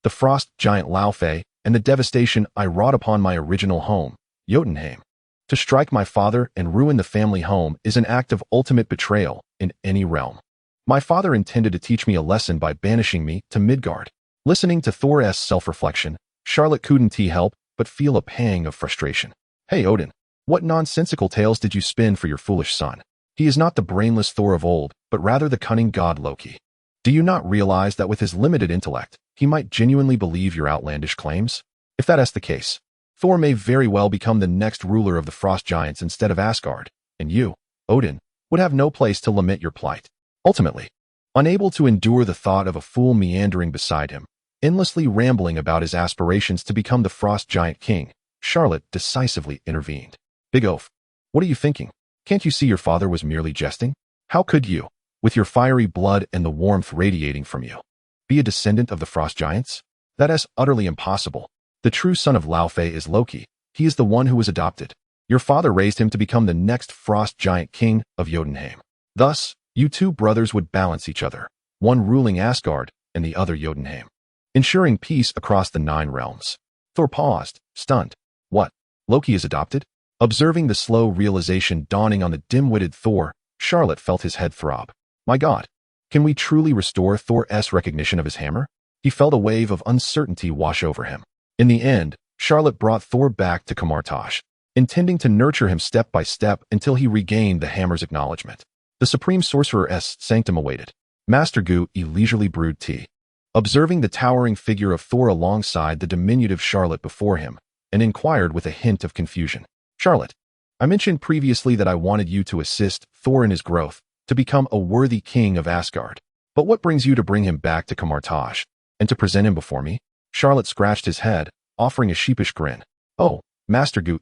the frost giant Laufey, and the devastation I wrought upon my original home, Jotunheim. To strike my father and ruin the family home is an act of ultimate betrayal in any realm. My father intended to teach me a lesson by banishing me to Midgard. Listening to Thor's self-reflection, Charlotte couldn't help but feel a pang of frustration. Hey Odin, what nonsensical tales did you spin for your foolish son? He is not the brainless Thor of old, but rather the cunning god Loki. Do you not realize that with his limited intellect, he might genuinely believe your outlandish claims? If that is the case, Thor may very well become the next ruler of the Frost Giants instead of Asgard, and you, Odin, would have no place to lament your plight. Ultimately, unable to endure the thought of a fool meandering beside him, endlessly rambling about his aspirations to become the Frost Giant King, Charlotte decisively intervened. Big oaf, what are you thinking? Can't you see your father was merely jesting? How could you, with your fiery blood and the warmth radiating from you, be a descendant of the Frost Giants? That is utterly impossible. The true son of Laufey is Loki. He is the one who was adopted. Your father raised him to become the next Frost Giant King of Jotunheim. Thus, you two brothers would balance each other, one ruling Asgard and the other Jotunheim, ensuring peace across the 9 realms. Thor paused, stunned. What? Loki is adopted? Observing the slow realization dawning on the dim-witted Thor, Charlotte felt his head throb. My God, can we truly restore Thor's recognition of his hammer? He felt a wave of uncertainty wash over him. In the end, Charlotte brought Thor back to Kamar-Taj, intending to nurture him step by step until he regained the hammer's acknowledgement. The Supreme Sorcerer's sanctum awaited. Master Gu leisurely brewed tea, observing the towering figure of Thor alongside the diminutive Charlotte before him, and inquired with a hint of confusion. Charlotte, I mentioned previously that I wanted you to assist Thor in his growth, to become a worthy king of Asgard. But what brings you to bring him back to Kamar-Taj, and to present him before me? Charlotte scratched his head, offering a sheepish grin. Oh, Master Gu,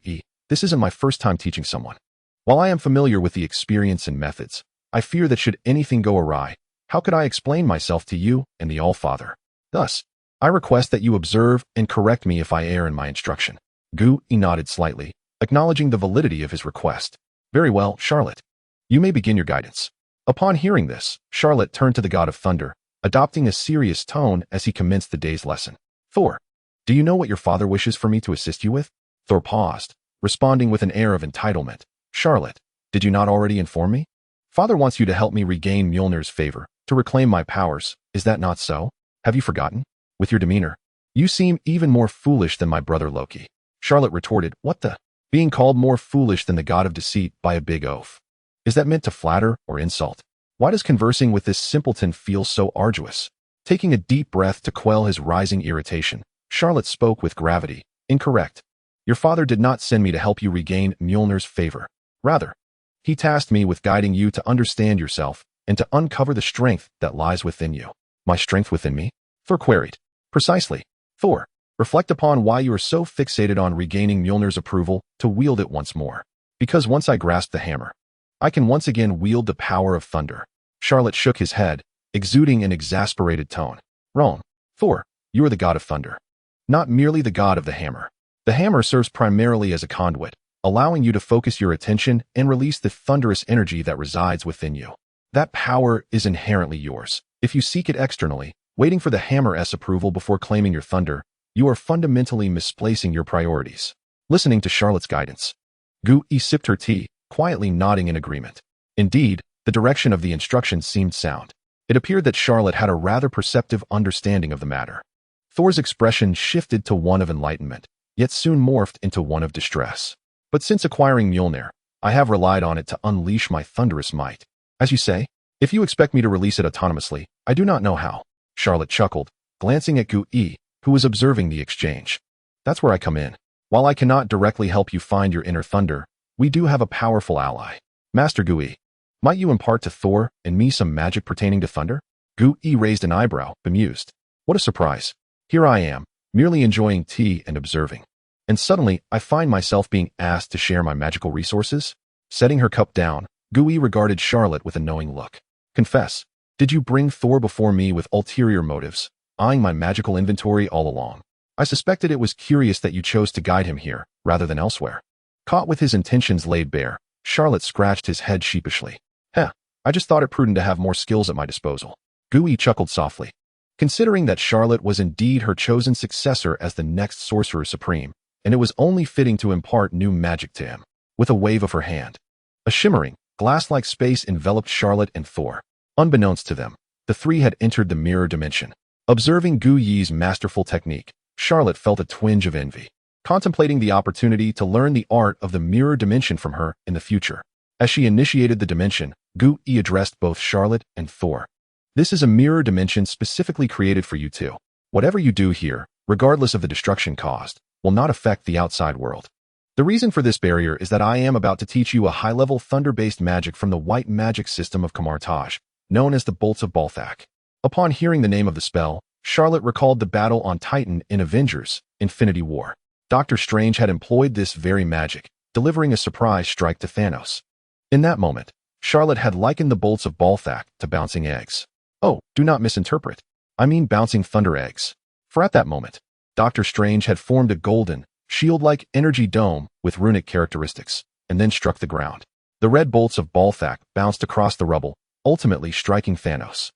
this isn't my first time teaching someone. While I am familiar with the experience and methods, I fear that should anything go awry, how could I explain myself to you and the All-Father? Thus, I request that you observe and correct me if I err in my instruction. Gu nodded slightly, acknowledging the validity of his request. Very well, Charlotte. You may begin your guidance. Upon hearing this, Charlotte turned to the god of thunder, adopting a serious tone as he commenced the day's lesson. Thor, do you know what your father wishes for me to assist you with? Thor paused, responding with an air of entitlement. Charlotte, did you not already inform me? Father wants you to help me regain Mjolnir's favor, to reclaim my powers. Is that not so? Have you forgotten? With your demeanor, you seem even more foolish than my brother Loki. Charlotte retorted, what the? Being called more foolish than the god of deceit by a big oaf. Is that meant to flatter or insult? Why does conversing with this simpleton feel so arduous? Taking a deep breath to quell his rising irritation, Charlotte spoke with gravity. Incorrect. Your father did not send me to help you regain Mjolnir's favor. Rather, he tasked me with guiding you to understand yourself and to uncover the strength that lies within you. My strength within me? Thor queried. Precisely. Thor, reflect upon why you are so fixated on regaining Mjolnir's approval to wield it once more. Because once I grasp the hammer, I can once again wield the power of thunder. Charlotte shook his head, exuding an exasperated tone. Wrong. Thor, you are the god of thunder, not merely the god of the hammer. The hammer serves primarily as a conduit, allowing you to focus your attention and release the thunderous energy that resides within you. That power is inherently yours. If you seek it externally, waiting for the hammer's approval before claiming your thunder, you are fundamentally misplacing your priorities. Listening to Charlotte's guidance, Gu sipped her tea, quietly nodding in agreement. Indeed, the direction of the instructions seemed sound. It appeared that Charlotte had a rather perceptive understanding of the matter. Thor's expression shifted to one of enlightenment, yet soon morphed into one of distress. But since acquiring Mjolnir, I have relied on it to unleash my thunderous might. As you say, if you expect me to release it autonomously, I do not know how. Charlotte chuckled, glancing at Gu, who was observing the exchange. That's where I come in. While I cannot directly help you find your inner thunder, we do have a powerful ally. Master Gu, might you impart to Thor and me some magic pertaining to thunder? Gu raised an eyebrow, bemused. What a surprise. Here I am, merely enjoying tea and observing. And suddenly, I find myself being asked to share my magical resources? Setting her cup down, Gu regarded Charlotte with a knowing look. Confess, did you bring Thor before me with ulterior motives, eyeing my magical inventory all along? I suspected it was curious that you chose to guide him here, rather than elsewhere. Caught with his intentions laid bare, Charlotte scratched his head sheepishly. I just thought it prudent to have more skills at my disposal. Gu chuckled softly. Considering that Charlotte was indeed her chosen successor as the next Sorcerer Supreme, and it was only fitting to impart new magic to him. with a wave of her hand. A shimmering, glass-like space enveloped Charlotte and Thor. Unbeknownst to them, the three had entered the mirror dimension. Observing Gu Yi's masterful technique, Charlotte felt a twinge of envy, contemplating the opportunity to learn the art of the mirror dimension from her in the future. As she initiated the dimension, Gu Yi addressed both Charlotte and Thor. This is a mirror dimension specifically created for you two. Whatever you do here, regardless of the destruction caused, will not affect the outside world. The reason for this barrier is that I am about to teach you a high-level thunder-based magic from the white magic system of Kamar-Taj, known as the Bolts of Balthak. Upon hearing the name of the spell, Charlotte recalled the battle on Titan in Avengers, Infinity War. Doctor Strange had employed this very magic, delivering a surprise strike to Thanos. In that moment, Charlotte had likened the bolts of Balthak to bouncing eggs. Oh, do not misinterpret. I mean bouncing thunder eggs. For at that moment, Doctor Strange had formed a golden, shield-like energy dome with runic characteristics, and then struck the ground. The red bolts of Balthak bounced across the rubble, ultimately striking Thanos.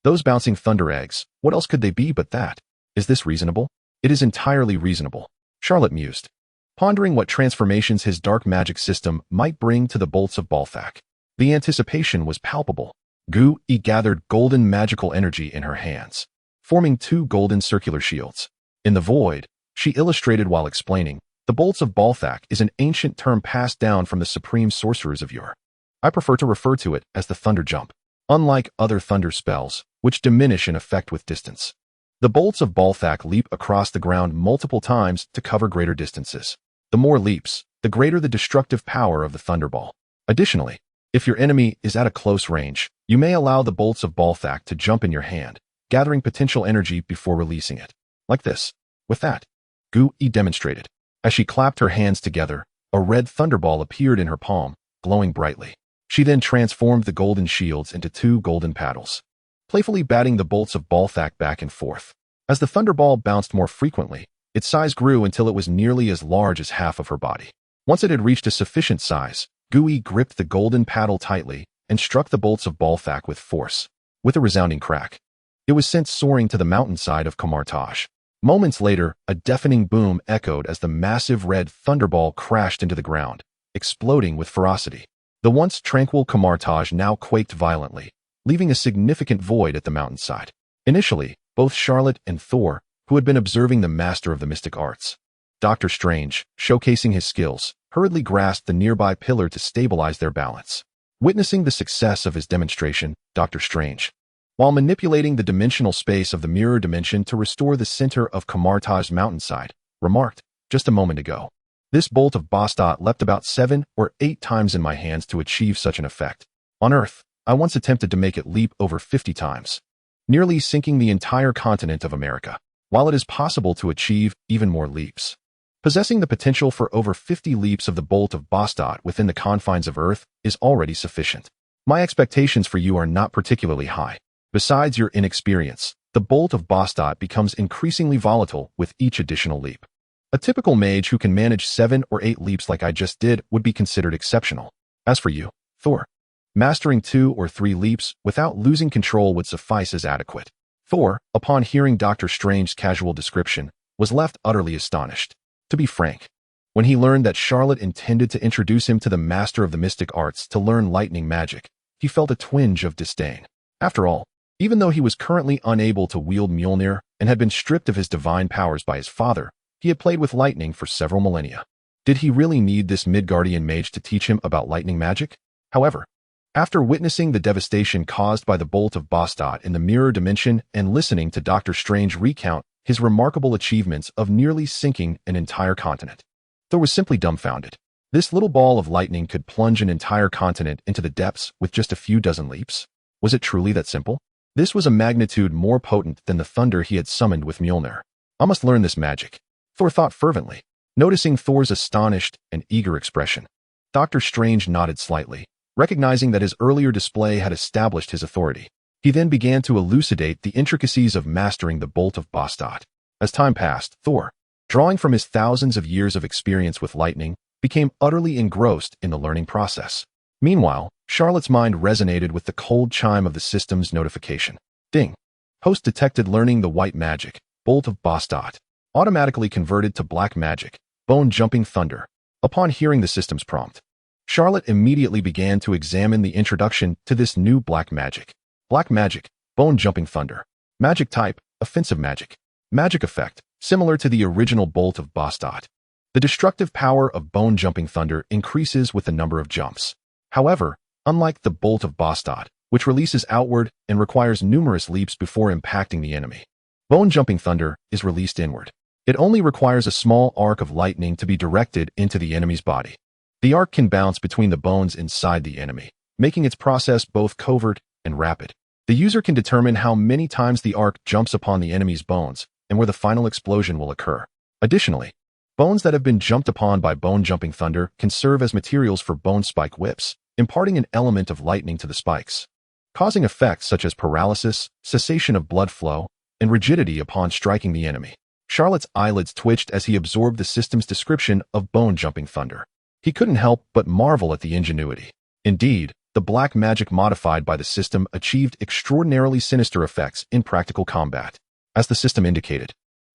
Those bouncing thunder eggs, what else could they be but that? Is this reasonable? It is entirely reasonable, Charlotte mused, pondering what transformations his dark magic system might bring to the bolts of Balthak. The anticipation was palpable. Gu Yi gathered golden magical energy in her hands, forming two golden circular shields. In the void, she illustrated while explaining, the bolts of Balthak is an ancient term passed down from the Supreme Sorcerers of yore. I prefer to refer to it as the thunder jump. Unlike other thunder spells, which diminish in effect with distance, the bolts of Balthak leap across the ground multiple times to cover greater distances. The more leaps, the greater the destructive power of the thunderball. Additionally, if your enemy is at a close range, you may allow the bolts of Balthak to jump in your hand, gathering potential energy before releasing it. Like this. With that, Gu Yi demonstrated. As she clapped her hands together, a red thunderball appeared in her palm, glowing brightly. She then transformed the golden shields into two golden paddles, playfully batting the bolts of Balthak back and forth. As the thunderball bounced more frequently, its size grew until it was nearly as large as half of her body. Once it had reached a sufficient size, Gu Yi gripped the golden paddle tightly and struck the bolts of Balthak with force. With a resounding crack, it was sent soaring to the mountainside of Kamar-Taj. Moments later, a deafening boom echoed as the massive red thunderball crashed into the ground, exploding with ferocity. The once tranquil Kamar-Taj now quaked violently, leaving a significant void at the mountainside. Initially, both Charlotte and Thor, who had been observing the master of the mystic arts, Doctor Strange, showcasing his skills, hurriedly grasped the nearby pillar to stabilize their balance. Witnessing the success of his demonstration, Doctor Strange, while manipulating the dimensional space of the mirror dimension to restore the center of Kamar-Taj's mountainside, remarked, just a moment ago, this bolt of Bastat leapt about 7 or 8 times in my hands to achieve such an effect. On Earth, I once attempted to make it leap over 50 times, nearly sinking the entire continent of America. While it is possible to achieve even more leaps, possessing the potential for over 50 leaps of the bolt of Bastat within the confines of Earth is already sufficient. My expectations for you are not particularly high. Besides your inexperience, the bolt of Bastat becomes increasingly volatile with each additional leap. A typical mage who can manage 7 or 8 leaps like I just did would be considered exceptional. As for you, Thor, mastering 2 or 3 leaps without losing control would suffice as adequate. Thor, upon hearing Doctor Strange's casual description, was left utterly astonished. To be frank, when he learned that Charlotte intended to introduce him to the master of the mystic arts to learn lightning magic, he felt a twinge of disdain. After all, even though he was currently unable to wield Mjolnir and had been stripped of his divine powers by his father, he had played with lightning for several millennia. Did he really need this Midgardian mage to teach him about lightning magic? However, after witnessing the devastation caused by the bolt of Bastat in the mirror dimension and listening to Doctor Strange recount his remarkable achievements of nearly sinking an entire continent, Thor was simply dumbfounded. This little ball of lightning could plunge an entire continent into the depths with just a few dozen leaps? Was it truly that simple? This was a magnitude more potent than the thunder he had summoned with Mjolnir. I must learn this magic, Thor thought fervently. Noticing Thor's astonished and eager expression, Doctor Strange nodded slightly, recognizing that his earlier display had established his authority. He then began to elucidate the intricacies of mastering the bolt of Bastat. As time passed, Thor, drawing from his thousands of years of experience with lightning, became utterly engrossed in the learning process. Meanwhile, Charlotte's mind resonated with the cold chime of the system's notification. Ding. Host detected learning the white magic, bolt of Bastat. Automatically converted to black magic, bone-jumping thunder. Upon hearing the system's prompt, Charlotte immediately began to examine the introduction to this new black magic. Black magic, bone-jumping thunder. Magic type, offensive magic. Magic effect, similar to the original bolt of Bastet. The destructive power of bone-jumping thunder increases with the number of jumps. However, unlike the bolt of Bastet, which releases outward and requires numerous leaps before impacting the enemy, bone-jumping thunder is released inward. It only requires a small arc of lightning to be directed into the enemy's body. The arc can bounce between the bones inside the enemy, making its process both covert and rapid. The user can determine how many times the arc jumps upon the enemy's bones and where the final explosion will occur. Additionally, bones that have been jumped upon by bone-jumping thunder can serve as materials for bone spike whips, imparting an element of lightning to the spikes, causing effects such as paralysis, cessation of blood flow, and rigidity upon striking the enemy. Charlotte's eyelids twitched as he absorbed the system's description of bone-jumping thunder. He couldn't help but marvel at the ingenuity. Indeed, the black magic modified by the system achieved extraordinarily sinister effects in practical combat, as the system indicated.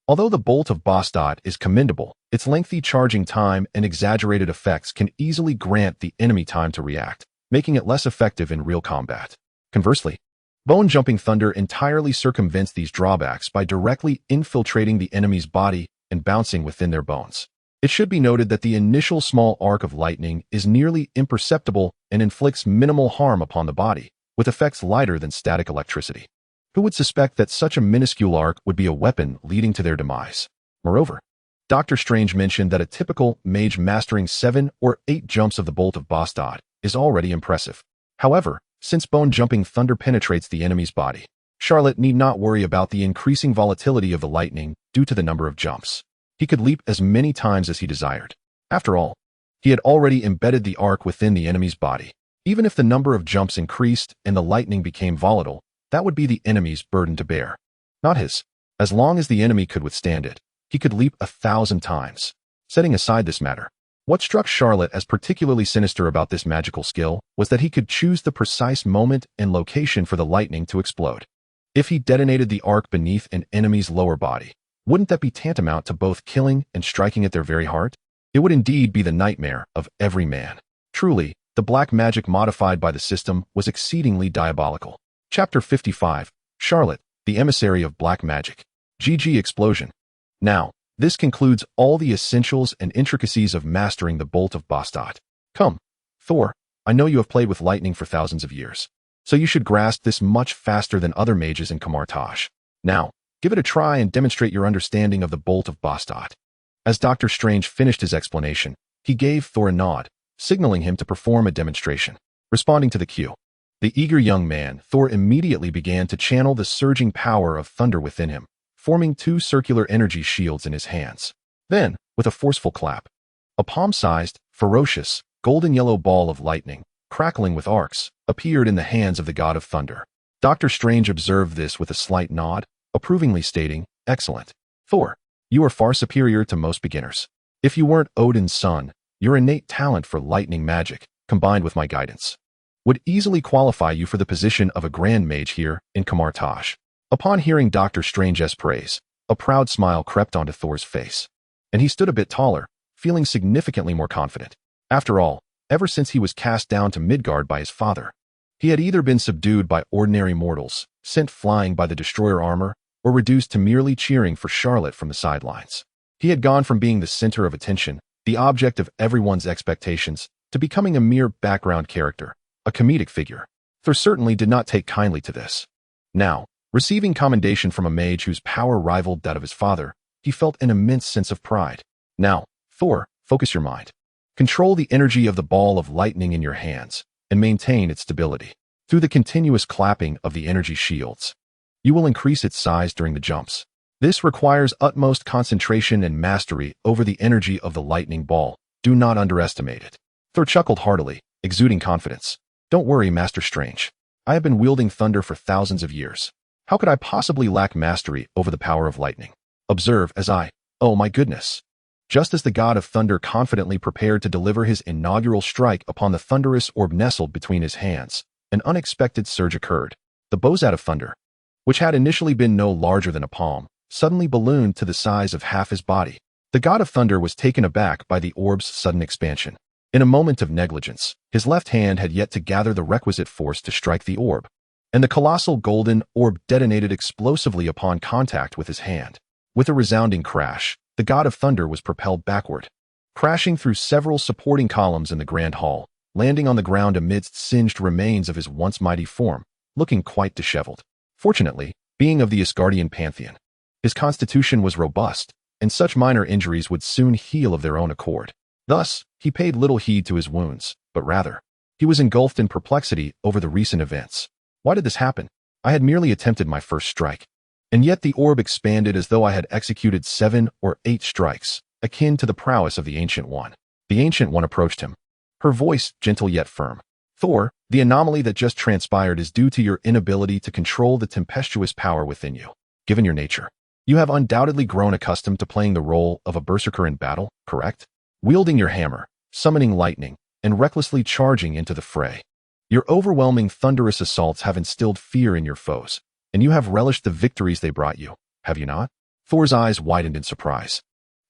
Although the bolt of Bastet is commendable, its lengthy charging time and exaggerated effects can easily grant the enemy time to react, making it less effective in real combat. Conversely, bone-jumping thunder entirely circumvents these drawbacks by directly infiltrating the enemy's body and bouncing within their bones. It should be noted that the initial small arc of lightning is nearly imperceptible and inflicts minimal harm upon the body, with effects lighter than static electricity. Who would suspect that such a minuscule arc would be a weapon leading to their demise? Moreover, Dr. Strange mentioned that a typical mage mastering 7 or 8 jumps of the bolt of Bastet is already impressive. However, since bone-jumping thunder penetrates the enemy's body, Charlotte need not worry about the increasing volatility of the lightning due to the number of jumps. He could leap as many times as he desired. After all, he had already embedded the arc within the enemy's body. Even if the number of jumps increased and the lightning became volatile, that would be the enemy's burden to bear, not his. As long as the enemy could withstand it, he could leap 1,000 times. Setting aside this matter, what struck Charlotte as particularly sinister about this magical skill was that he could choose the precise moment and location for the lightning to explode. If he detonated the arc beneath an enemy's lower body, wouldn't that be tantamount to both killing and striking at their very heart? It would indeed be the nightmare of every man. Truly, the black magic modified by the system was exceedingly diabolical. Chapter 55, Charlotte, the Emissary of Black Magic. GG Explosion. Now, this concludes all the essentials and intricacies of mastering the bolt of Bastet. Come, Thor, I know you have played with lightning for thousands of years, so you should grasp this much faster than other mages in Kamar-Taj. Now, give it a try and demonstrate your understanding of the bolt of Bastet. As Dr. Strange finished his explanation, he gave Thor a nod, signaling him to perform a demonstration. Responding to the cue, the eager young man, Thor immediately began to channel the surging power of thunder within him, forming 2 circular energy shields in his hands. Then, with a forceful clap, a palm-sized, ferocious, golden-yellow ball of lightning, crackling with arcs, appeared in the hands of the god of thunder. Dr. Strange observed this with a slight nod, approvingly stating, "Excellent. Thor, you are far superior to most beginners. If you weren't Odin's son, your innate talent for lightning magic, combined with my guidance, would easily qualify you for the position of a grand mage here in Kamar-Taj." Upon hearing Dr. Strange's praise, a proud smile crept onto Thor's face, and he stood a bit taller, feeling significantly more confident. After all, ever since he was cast down to Midgard by his father, he had either been subdued by ordinary mortals, sent flying by the destroyer armor, or reduced to merely cheering for Charlotte from the sidelines. He had gone from being the center of attention, the object of everyone's expectations, to becoming a mere background character, a comedic figure. Thor certainly did not take kindly to this. Now, receiving commendation from a mage whose power rivaled that of his father, he felt an immense sense of pride. Now, Thor, focus your mind. Control the energy of the ball of lightning in your hands, and maintain its stability. Through the continuous clapping of the energy shields, you will increase its size during the jumps. This requires utmost concentration and mastery over the energy of the lightning ball. Do not underestimate it. Thor chuckled heartily, exuding confidence. Don't worry, Master Strange. I have been wielding thunder for thousands of years. How could I possibly lack mastery over the power of lightning? Observe as oh my goodness. Just as the god of thunder confidently prepared to deliver his inaugural strike upon the thunderous orb nestled between his hands, an unexpected surge occurred. The bowsat of thunder, which had initially been no larger than a palm, suddenly ballooned to the size of half his body. The god of thunder was taken aback by the orb's sudden expansion. In a moment of negligence, his left hand had yet to gather the requisite force to strike the orb, and the colossal golden orb detonated explosively upon contact with his hand. With a resounding crash, the god of thunder was propelled backward, crashing through several supporting columns in the grand hall, landing on the ground amidst singed remains of his once mighty form, looking quite disheveled. Fortunately, being of the Asgardian pantheon, his constitution was robust, and such minor injuries would soon heal of their own accord. Thus, he paid little heed to his wounds, but rather, he was engulfed in perplexity over the recent events. Why did this happen? I had merely attempted my first strike, and yet the orb expanded as though I had executed 7 or 8 strikes, akin to the prowess of the Ancient One. The Ancient One approached him, her voice gentle yet firm. Thor, the anomaly that just transpired is due to your inability to control the tempestuous power within you. Given your nature, you have undoubtedly grown accustomed to playing the role of a berserker in battle, correct? Wielding your hammer, summoning lightning, and recklessly charging into the fray. Your overwhelming thunderous assaults have instilled fear in your foes, and you have relished the victories they brought you, have you not? Thor's eyes widened in surprise.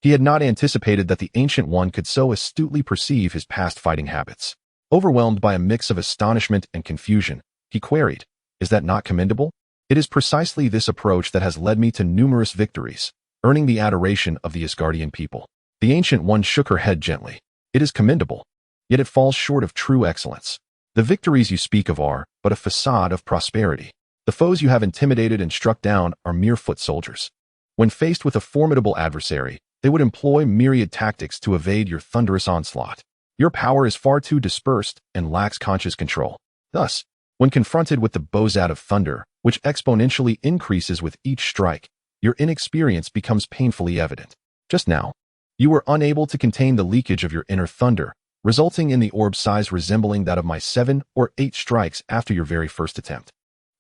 He had not anticipated that the Ancient One could so astutely perceive his past fighting habits. Overwhelmed by a mix of astonishment and confusion, he queried, "Is that not commendable? It is precisely this approach that has led me to numerous victories, earning the adoration of the Asgardian people." The Ancient One shook her head gently. "It is commendable, yet it falls short of true excellence. The victories you speak of are but a facade of prosperity. The foes you have intimidated and struck down are mere foot soldiers. When faced with a formidable adversary, they would employ myriad tactics to evade your thunderous onslaught. Your power is far too dispersed and lacks conscious control. Thus, when confronted with the bozat of thunder, which exponentially increases with each strike, your inexperience becomes painfully evident. Just now, you were unable to contain the leakage of your inner thunder, resulting in the orb's size resembling that of my 7 or 8 strikes after your very first attempt.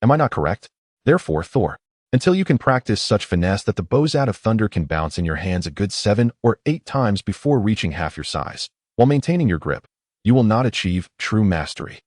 Am I not correct? Therefore, Thor, until you can practice such finesse that the bozat of thunder can bounce in your hands a good 7 or 8 times before reaching half your size, while maintaining your grip, you will not achieve true mastery.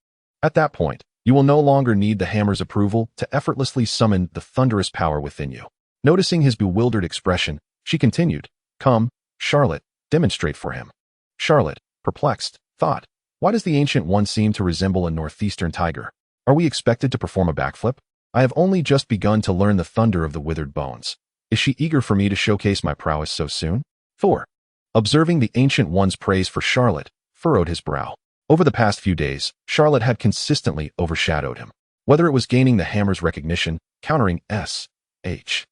At that point, you will no longer need the hammer's approval to effortlessly summon the thunderous power within you." Noticing his bewildered expression, she continued, "Come, Charlot, demonstrate for him." Charlot, perplexed, thought, "Why does the Ancient One seem to resemble a northeastern tiger? Are we expected to perform a backflip? I have only just begun to learn the thunder of the withered bones. Is she eager for me to showcase my prowess so soon?" Thor, observing the Ancient One's praise for Charlot, furrowed his brow. Over the past few days, Charlot had consistently overshadowed him. Whether it was gaining the hammer's recognition, countering S-H-I-E-L-D,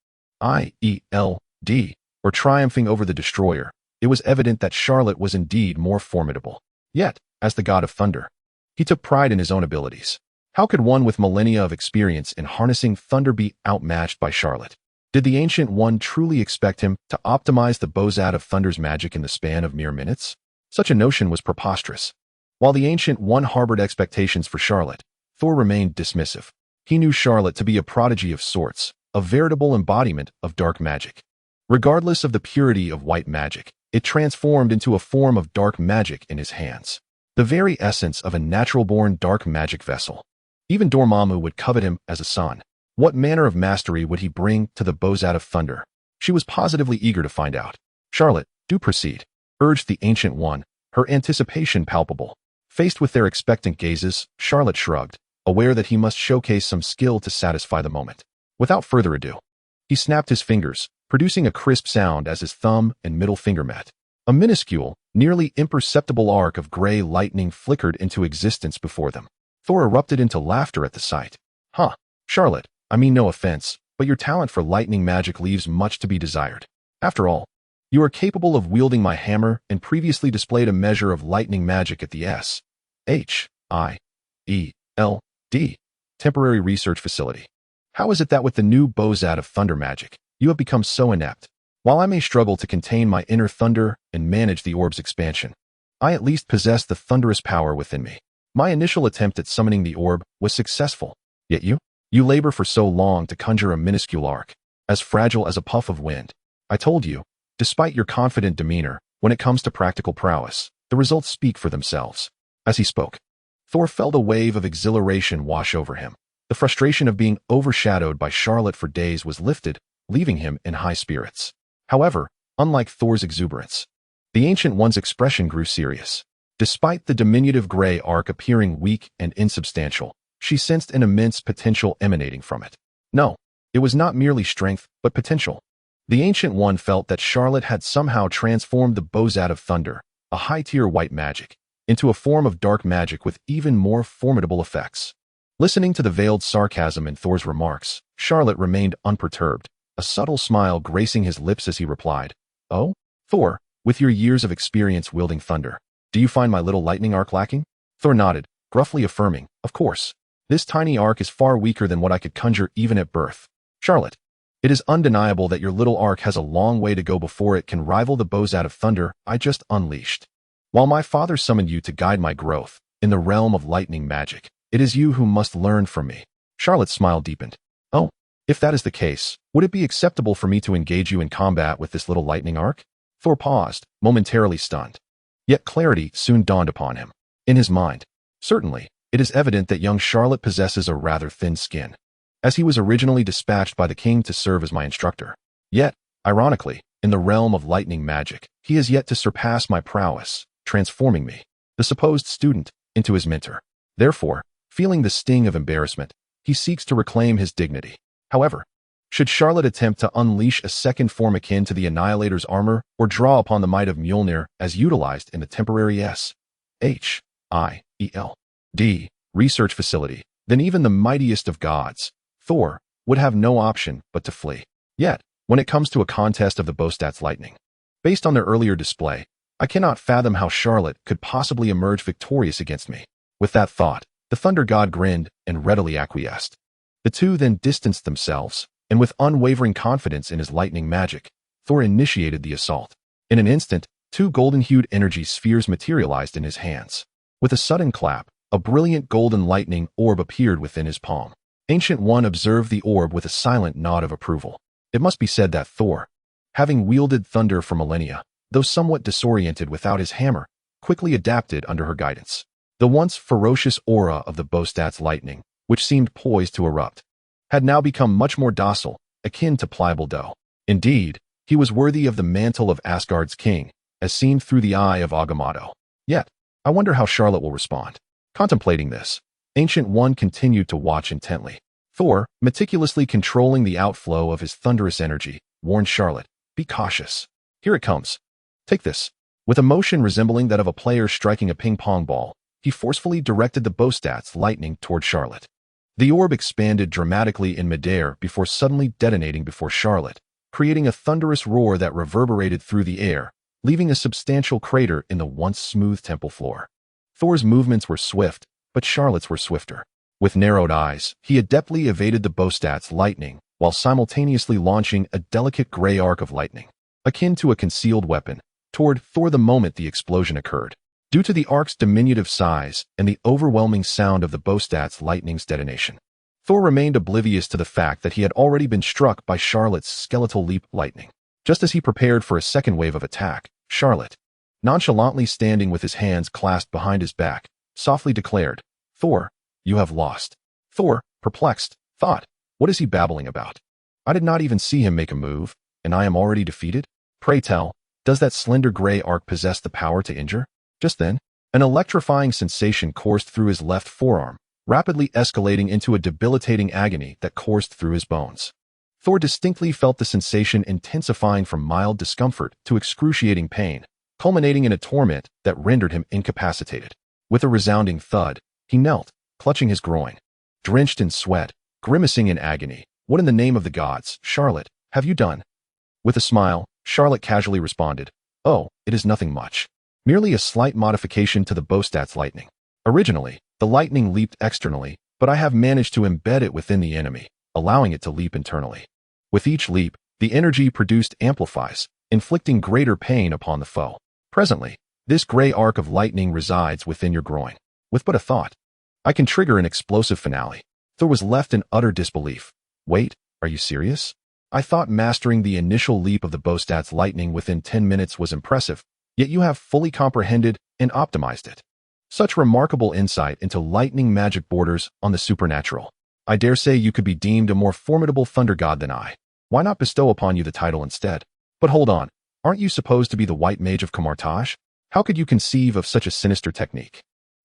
or triumphing over the destroyer, it was evident that Charlot was indeed more formidable. Yet, as the god of thunder, he took pride in his own abilities. How could one with millennia of experience in harnessing thunder be outmatched by Charlot? Did the Ancient One truly expect him to optimize the bozat of thunder's magic in the span of mere minutes? Such a notion was preposterous. While the Ancient One harbored expectations for Charlot, Thor remained dismissive. He knew Charlot to be a prodigy of sorts, a veritable embodiment of dark magic. Regardless of the purity of white magic, it transformed into a form of dark magic in his hands, the very essence of a natural-born dark magic vessel. Even Dormammu would covet him as a son. What manner of mastery would he bring to the bozat of thunder? She was positively eager to find out. "Charlot, do proceed," urged the Ancient One, her anticipation palpable. Faced with their expectant gazes, Charlot shrugged, aware that he must showcase some skill to satisfy the moment. Without further ado, he snapped his fingers, producing a crisp sound as his thumb and middle finger met. A minuscule, nearly imperceptible arc of gray lightning flickered into existence before them. Thor erupted into laughter at the sight. "Huh, Charlot, I mean no offense, but your talent for lightning magic leaves much to be desired. After all, you are capable of wielding my hammer and previously displayed a measure of lightning magic at the S-H-I-E-L-D temporary research facility. How is it that with the new bozat of thunder magic, you have become so inept? While I may struggle to contain my inner thunder and manage the orb's expansion, I at least possess the thunderous power within me. My initial attempt at summoning the orb was successful, yet you labor for so long to conjure a minuscule arc, as fragile as a puff of wind. I told you, despite your confident demeanor, when it comes to practical prowess, the results speak for themselves." As he spoke, Thor felt a wave of exhilaration wash over him. The frustration of being overshadowed by Charlot for days was lifted, leaving him in high spirits. However, unlike Thor's exuberance, the Ancient One's expression grew serious. Despite the diminutive gray arc appearing weak and insubstantial, she sensed an immense potential emanating from it. No, it was not merely strength, but potential. The Ancient One felt that Charlot had somehow transformed the Bozat of Thunder, a high-tier white magic, into a form of dark magic with even more formidable effects. Listening to the veiled sarcasm in Thor's remarks, Charlot remained unperturbed, a subtle smile gracing his lips as he replied, "Oh, Thor, with your years of experience wielding thunder, do you find my little lightning arc lacking?" Thor nodded, gruffly affirming, "Of course. This tiny arc is far weaker than what I could conjure even at birth. Charlot, it is undeniable that your little arc has a long way to go before it can rival the Bozat of Thunder I just unleashed. While my father summoned you to guide my growth in the realm of lightning magic, it is you who must learn from me." Charlot's smile deepened. "Oh, if that is the case, would it be acceptable for me to engage you in combat with this little lightning arc?" Thor paused, momentarily stunned. Yet clarity soon dawned upon him. In his mind, certainly, it is evident that young Charlot possesses a rather thin skin, as he was originally dispatched by the king to serve as my instructor. Yet, ironically, in the realm of lightning magic, he has yet to surpass my prowess, transforming me, the supposed student, into his mentor. Therefore, feeling the sting of embarrassment, he seeks to reclaim his dignity. However, should Charlot attempt to unleash a second form akin to the Annihilator's armor or draw upon the might of Mjolnir as utilized in the temporary S.H.I.E.L.D. research facility, then even the mightiest of gods, Thor, would have no option but to flee. Yet, when it comes to a contest of the Bostat's lightning, based on their earlier display, I cannot fathom how Charlot could possibly emerge victorious against me. With that thought, the Thunder God grinned and readily acquiesced. The two then distanced themselves, and with unwavering confidence in his lightning magic, Thor initiated the assault. In an instant, two golden-hued energy spheres materialized in his hands. With a sudden clap, a brilliant golden lightning orb appeared within his palm. Ancient One observed the orb with a silent nod of approval. It must be said that Thor, having wielded thunder for millennia, though somewhat disoriented without his hammer, quickly adapted under her guidance. The once ferocious aura of the Bostat's lightning, which seemed poised to erupt, had now become much more docile, akin to pliable dough. Indeed, he was worthy of the mantle of Asgard's king, as seen through the eye of Agamotto. Yet, I wonder how Charlot will respond. Contemplating this, Ancient One continued to watch intently. Thor, meticulously controlling the outflow of his thunderous energy, warned Charlot, "Be cautious. Here it comes. Take this." With a motion resembling that of a player striking a ping-pong ball, he forcefully directed the Bostat's lightning toward Charlot. The orb expanded dramatically in midair before suddenly detonating before Charlot, creating a thunderous roar that reverberated through the air, leaving a substantial crater in the once smooth temple floor. Thor's movements were swift, but Charlot's were swifter. With narrowed eyes, he adeptly evaded the Bostat's lightning, while simultaneously launching a delicate gray arc of lightning, akin to a concealed weapon, toward Thor the moment the explosion occurred. Due to the arc's diminutive size and the overwhelming sound of the Bostat's lightning's detonation, Thor remained oblivious to the fact that he had already been struck by Charlot's skeletal leap lightning. Just as he prepared for a second wave of attack, Charlot, nonchalantly standing with his hands clasped behind his back, softly declared, "Thor, you have lost." Thor, perplexed, thought, "What is he babbling about? I did not even see him make a move, and I am already defeated? Pray tell, does that slender gray arc possess the power to injure?" Just then, an electrifying sensation coursed through his left forearm, rapidly escalating into a debilitating agony that coursed through his bones. Thor distinctly felt the sensation intensifying from mild discomfort to excruciating pain, culminating in a torment that rendered him incapacitated. With a resounding thud, he knelt, clutching his groin. Drenched in sweat, grimacing in agony, "What in the name of the gods, Charlot, have you done?" With a smile, Charlot casually responded, "Oh, it is nothing much. Merely a slight modification to the Bostat's lightning. Originally, the lightning leaped externally, but I have managed to embed it within the enemy, allowing it to leap internally. With each leap, the energy produced amplifies, inflicting greater pain upon the foe. Presently, this gray arc of lightning resides within your groin. With but a thought, I can trigger an explosive finale." Thor was left in utter disbelief. "Wait, are you serious? I thought mastering the initial leap of the Bostat's lightning within 10 minutes was impressive, yet you have fully comprehended and optimized it. Such remarkable insight into lightning magic borders on the supernatural. I dare say you could be deemed a more formidable thunder god than I. Why not bestow upon you the title instead? But hold on, aren't you supposed to be the white mage of Kamar-Taj? How could you conceive of such a sinister technique?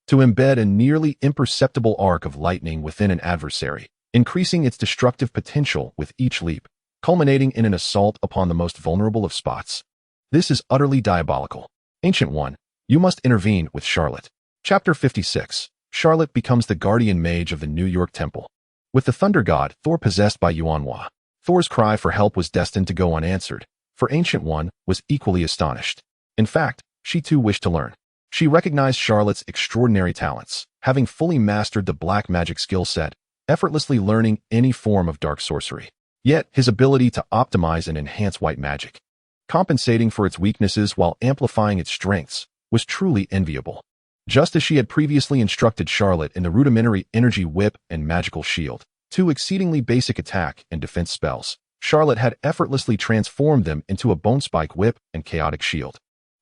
To embed a nearly imperceptible arc of lightning within an adversary, increasing its destructive potential with each leap, culminating in an assault upon the most vulnerable of spots. This is utterly diabolical. Ancient One, you must intervene with Charlot. Chapter 56. Charlot becomes the guardian mage of the New York Temple. With the thunder god, Thor possessed by Yuanhua, Thor's cry for help was destined to go unanswered, for Ancient One was equally astonished. In fact, she too wished to learn. She recognized Charlot's extraordinary talents, having fully mastered the black magic skill set, effortlessly learning any form of dark sorcery. Yet, his ability to optimize and enhance white magic, compensating for its weaknesses while amplifying its strengths, was truly enviable. Just as she had previously instructed Charlot in the rudimentary energy whip and magical shield, two exceedingly basic attack and defense spells, Charlot had effortlessly transformed them into a bone spike whip and chaotic shield,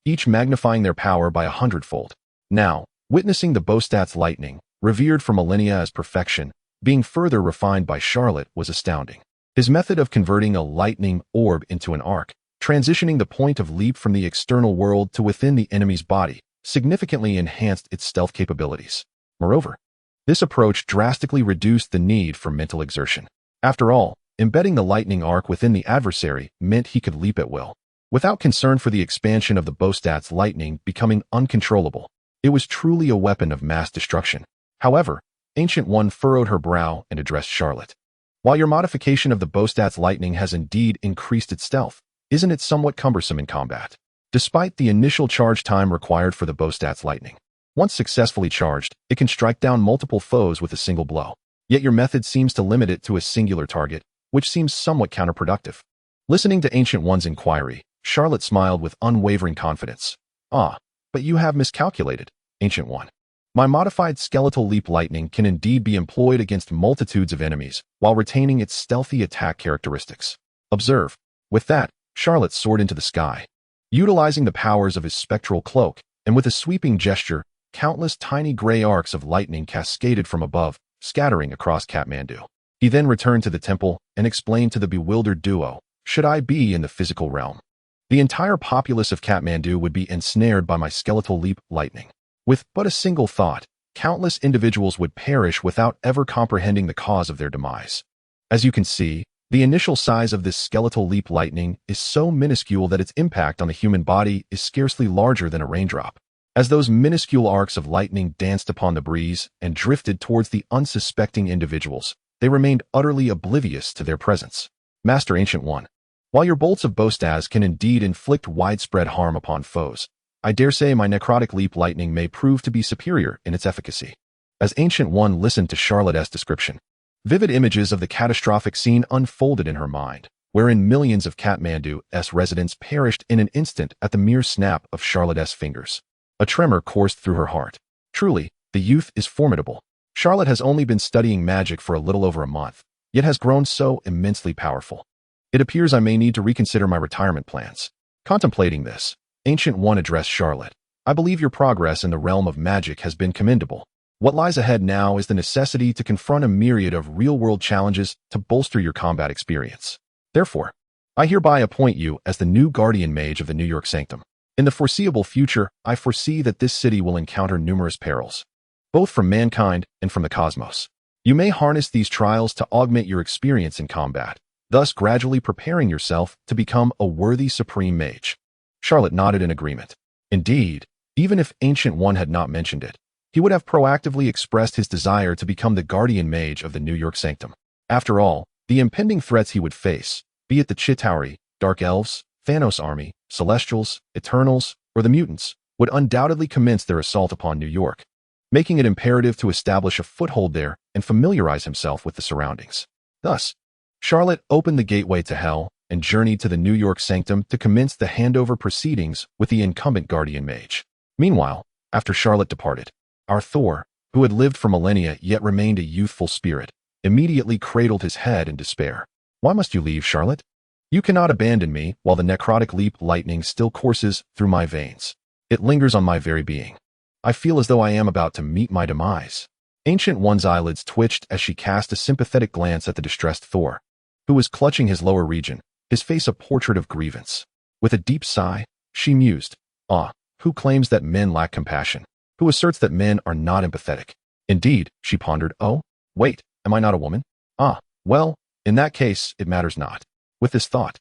each magnifying their power by 100-fold. Now, witnessing the Bostat's lightning, revered for millennia as perfection, being further refined by Charlot was astounding. His method of converting a lightning orb into an arc, transitioning the point of leap from the external world to within the enemy's body, significantly enhanced its stealth capabilities. Moreover, this approach drastically reduced the need for mental exertion. After all, embedding the lightning arc within the adversary meant he could leap at will, without concern for the expansion of the Bostat's lightning becoming uncontrollable. It was truly a weapon of mass destruction. However, Ancient One furrowed her brow and addressed Charlot. While your modification of the Bostat's lightning has indeed increased its stealth, isn't it somewhat cumbersome in combat? Despite the initial charge time required for the Bostat's lightning, once successfully charged, it can strike down multiple foes with a single blow. Yet your method seems to limit it to a singular target, which seems somewhat counterproductive. Listening to Ancient One's inquiry, Charlot smiled with unwavering confidence. Ah, but you have miscalculated, Ancient One. My modified skeletal leap lightning can indeed be employed against multitudes of enemies, while retaining its stealthy attack characteristics. Observe. With that, Charlot soared into the sky, utilizing the powers of his spectral cloak, and with a sweeping gesture, countless tiny gray arcs of lightning cascaded from above, scattering across Kathmandu. He then returned to the temple and explained to the bewildered duo, should I be in the physical realm, the entire populace of Kathmandu would be ensnared by my skeletal leap lightning. With but a single thought, countless individuals would perish without ever comprehending the cause of their demise. As you can see, the initial size of this skeletal leap lightning is so minuscule that its impact on the human body is scarcely larger than a raindrop. As those minuscule arcs of lightning danced upon the breeze and drifted towards the unsuspecting individuals, they remained utterly oblivious to their presence. Master Ancient One, while your bolts of Bostaz can indeed inflict widespread harm upon foes, I dare say my necrotic leap lightning may prove to be superior in its efficacy. As Ancient One listened to Charlot's description, vivid images of the catastrophic scene unfolded in her mind, wherein millions of Kathmandu's residents perished in an instant at the mere snap of Charlot's fingers. A tremor coursed through her heart. Truly, the youth is formidable. Charlot has only been studying magic for a little over a month, yet has grown so immensely powerful. It appears I may need to reconsider my retirement plans. Contemplating this, Ancient One addressed Charlot. I believe your progress in the realm of magic has been commendable. What lies ahead now is the necessity to confront a myriad of real-world challenges to bolster your combat experience. Therefore, I hereby appoint you as the new guardian mage of the New York Sanctum. In the foreseeable future, I foresee that this city will encounter numerous perils, both from mankind and from the cosmos. You may harness these trials to augment your experience in combat, thus gradually preparing yourself to become a worthy supreme mage. Charlot nodded in agreement. Indeed, even if Ancient One had not mentioned it, he would have proactively expressed his desire to become the guardian mage of the New York Sanctum. After all, the impending threats he would face, be it the Chitauri, Dark Elves, Thanos army, Celestials, Eternals, or the mutants, would undoubtedly commence their assault upon New York, making it imperative to establish a foothold there and familiarize himself with the surroundings. Thus, Charlot opened the gateway to hell and journeyed to the New York Sanctum to commence the handover proceedings with the incumbent guardian mage. Meanwhile, after Charlot departed, our Thor, who had lived for millennia yet remained a youthful spirit, immediately cradled his head in despair. Why must you leave, Charlot? You cannot abandon me while the necrotic leap lightning still courses through my veins. It lingers on my very being. I feel as though I am about to meet my demise. Ancient One's eyelids twitched as she cast a sympathetic glance at the distressed Thor, who was clutching his lower region, his face a portrait of grievance. With a deep sigh, she mused, who claims that men lack compassion, who asserts that men are not empathetic. Indeed, she pondered, oh, wait, am I not a woman? Ah, well, in that case, it matters not. With this thought,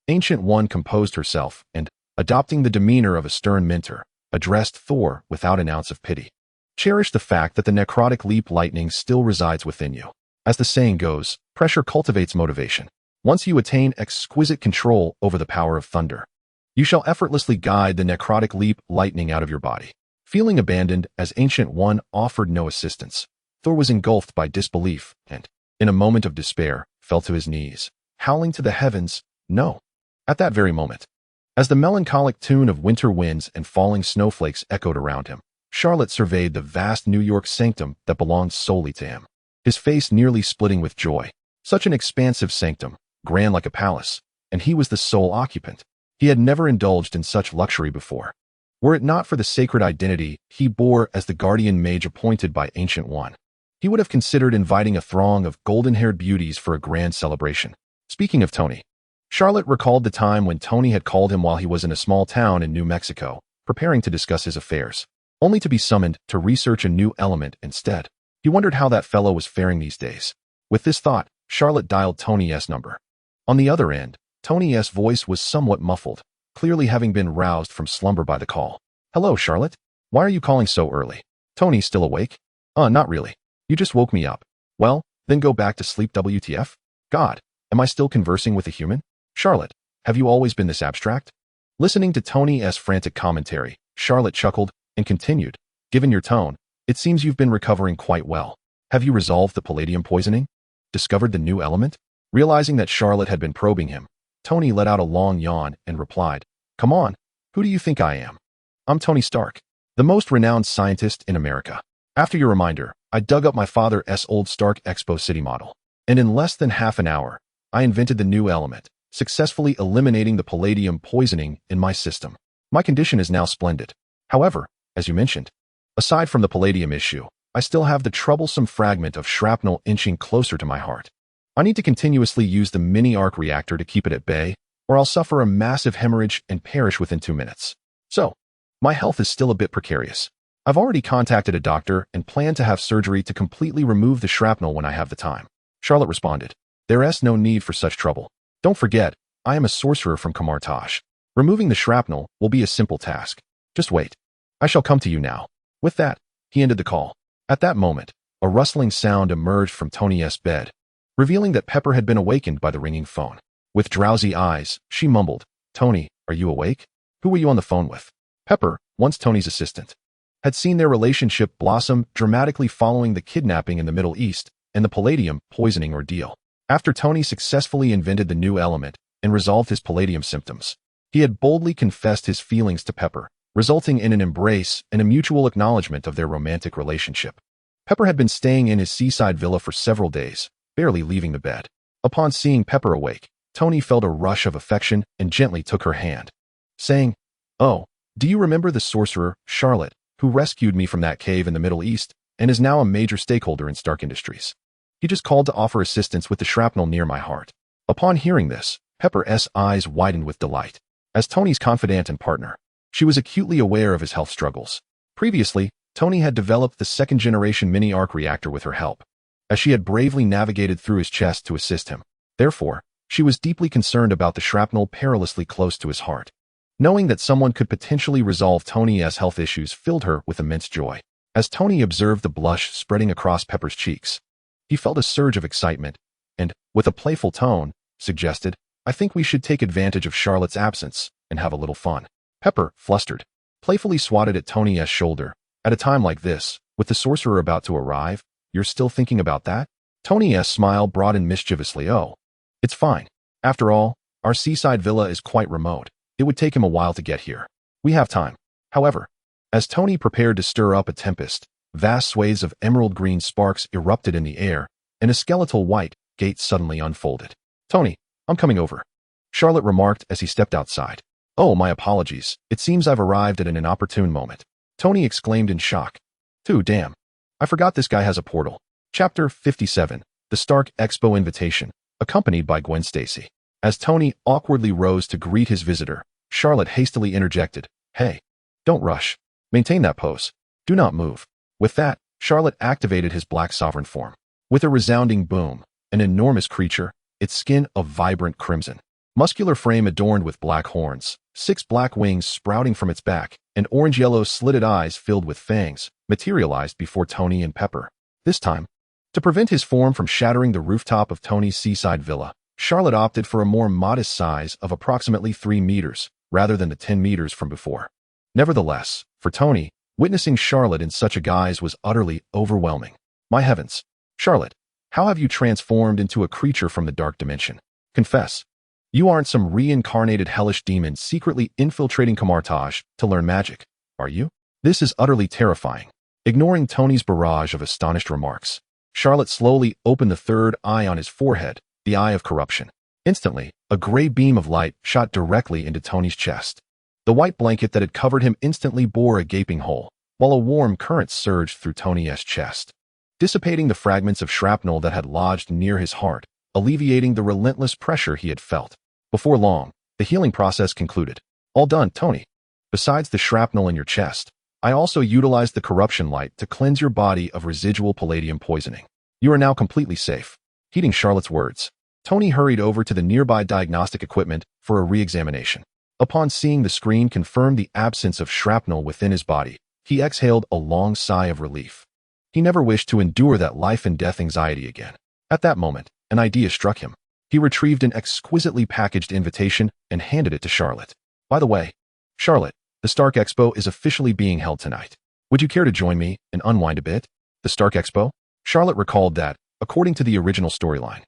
Ancient One composed herself and, adopting the demeanor of a stern mentor, addressed Thor without an ounce of pity. Cherish the fact that the necrotic leap lightning still resides within you. As the saying goes, pressure cultivates motivation. Once you attain exquisite control over the power of thunder, you shall effortlessly guide the necrotic leap lightning out of your body. Feeling abandoned as Ancient One offered no assistance, Thor was engulfed by disbelief and, in a moment of despair, fell to his knees, howling to the heavens, no. At that very moment, as the melancholic tune of winter winds and falling snowflakes echoed around him, Charlot surveyed the vast New York sanctum that belonged solely to him, his face nearly splitting with joy. Such an expansive sanctum, grand like a palace, and he was the sole occupant. He had never indulged in such luxury before. Were it not for the sacred identity he bore as the guardian mage appointed by Ancient One, he would have considered inviting a throng of golden-haired beauties for a grand celebration. Speaking of Tony, Charlotte recalled the time when Tony had called him while he was in a small town in New Mexico, preparing to discuss his affairs, only to be summoned to research a new element instead. He wondered how that fellow was faring these days. With this thought, Charlotte dialed Tony's number. On the other end, Tony's voice was somewhat muffled, clearly having been roused from slumber by the call. Hello, Charlotte. Why are you calling so early? Tony, still awake? Not really. You just woke me up. Well, then go back to sleep, WTF? God, am I still conversing with a human? Charlotte, have you always been this abstract? Listening to Tony's frantic commentary, Charlotte chuckled and continued, given your tone, it seems you've been recovering quite well. Have you resolved the palladium poisoning? Discovered the new element? Realizing that Charlotte had been probing him, Tony let out a long yawn and replied, come on, who do you think I am? I'm Tony Stark, the most renowned scientist in America. After your reminder, I dug up my father's old Stark Expo City model, and in less than half an hour, I invented the new element, successfully eliminating the palladium poisoning in my system. My condition is now splendid. However, as you mentioned, aside from the palladium issue, I still have the troublesome fragment of shrapnel inching closer to my heart. I need to continuously use the mini-arc reactor to keep it at bay, or I'll suffer a massive hemorrhage and perish within 2 minutes. So, my health is still a bit precarious. I've already contacted a doctor and plan to have surgery to completely remove the shrapnel when I have the time. Charlotte responded, there's no need for such trouble. Don't forget, I am a sorcerer from Kamar-Taj. Removing the shrapnel will be a simple task. Just wait. I shall come to you now. With that, he ended the call. At that moment, a rustling sound emerged from Tony's bed, revealing that Pepper had been awakened by the ringing phone. With drowsy eyes, she mumbled, Tony, are you awake? Who were you on the phone with? Pepper, once Tony's assistant, had seen their relationship blossom dramatically following the kidnapping in the Middle East and the palladium poisoning ordeal. After Tony successfully invented the new element and resolved his palladium symptoms, he had boldly confessed his feelings to Pepper, resulting in an embrace and a mutual acknowledgement of their romantic relationship. Pepper had been staying in his seaside villa for several days, barely leaving the bed. Upon seeing Pepper awake, Tony felt a rush of affection and gently took her hand, saying, oh, do you remember the sorcerer, Charlot, who rescued me from that cave in the Middle East and is now a major stakeholder in Stark Industries? He just called to offer assistance with the shrapnel near my heart. Upon hearing this, Pepper's eyes widened with delight. As Tony's confidant and partner, she was acutely aware of his health struggles. Previously, Tony had developed the second-generation mini-arc reactor with her help, as she had bravely navigated through his chest to assist him. Therefore, she was deeply concerned about the shrapnel perilously close to his heart. Knowing that someone could potentially resolve Tony's health issues filled her with immense joy. As Tony observed the blush spreading across Pepper's cheeks, he felt a surge of excitement and, with a playful tone, suggested, I think we should take advantage of Charlotte's absence and have a little fun. Pepper, flustered, playfully swatted at Tony's shoulder. At a time like this, with the sorcerer about to arrive, you're still thinking about that? Tony's smile broadened mischievously. Oh, it's fine. After all, our seaside villa is quite remote. It would take him a while to get here. We have time. However, as Tony prepared to stir up a tempest, vast swathes of emerald green sparks erupted in the air, and a skeletal white gate suddenly unfolded. Tony, I'm coming over, Charlotte remarked as he stepped outside. Oh, my apologies. It seems I've arrived at an inopportune moment, Tony exclaimed in shock. Too damn. I forgot this guy has a portal. Chapter 57, The Stark Expo Invitation, accompanied by Gwen Stacy. As Tony awkwardly rose to greet his visitor, Charlotte hastily interjected, Hey, Don't rush. Maintain that pose. Do not move. With that, Charlot activated his black sovereign form. With a resounding boom, an enormous creature, its skin of vibrant crimson, muscular frame adorned with black horns, 6 black wings sprouting from its back, and orange-yellow slitted eyes filled with fangs, materialized before Tony and Pepper. This time, to prevent his form from shattering the rooftop of Tony's seaside villa, Charlot opted for a more modest size of approximately 3 meters, rather than the 10 meters from before. Nevertheless, for Tony, witnessing Charlot in such a guise was utterly overwhelming. My heavens! Charlot, how have you transformed into a creature from the dark dimension? Confess, you aren't some reincarnated hellish demon secretly infiltrating Kamar-Taj to learn magic, are you? This is utterly terrifying. Ignoring Tony's barrage of astonished remarks, Charlot slowly opened the third eye on his forehead, the eye of corruption. Instantly, a gray beam of light shot directly into Tony's chest. The white blanket that had covered him instantly bore a gaping hole, while a warm current surged through Tony's chest, dissipating the fragments of shrapnel that had lodged near his heart, alleviating the relentless pressure he had felt. Before long, the healing process concluded. All done, Tony. Besides the shrapnel in your chest, I also utilized the corruption light to cleanse your body of residual palladium poisoning. You are now completely safe. Heeding Charlot's words, Tony hurried over to the nearby diagnostic equipment for a re-examination. Upon seeing the screen confirm the absence of shrapnel within his body, he exhaled a long sigh of relief. He never wished to endure that life-and-death anxiety again. At that moment, an idea struck him. He retrieved an exquisitely packaged invitation and handed it to Charlot. By the way, Charlot, the Stark Expo is officially being held tonight. Would you care to join me and unwind a bit? The Stark Expo? Charlot recalled that, according to the original storyline,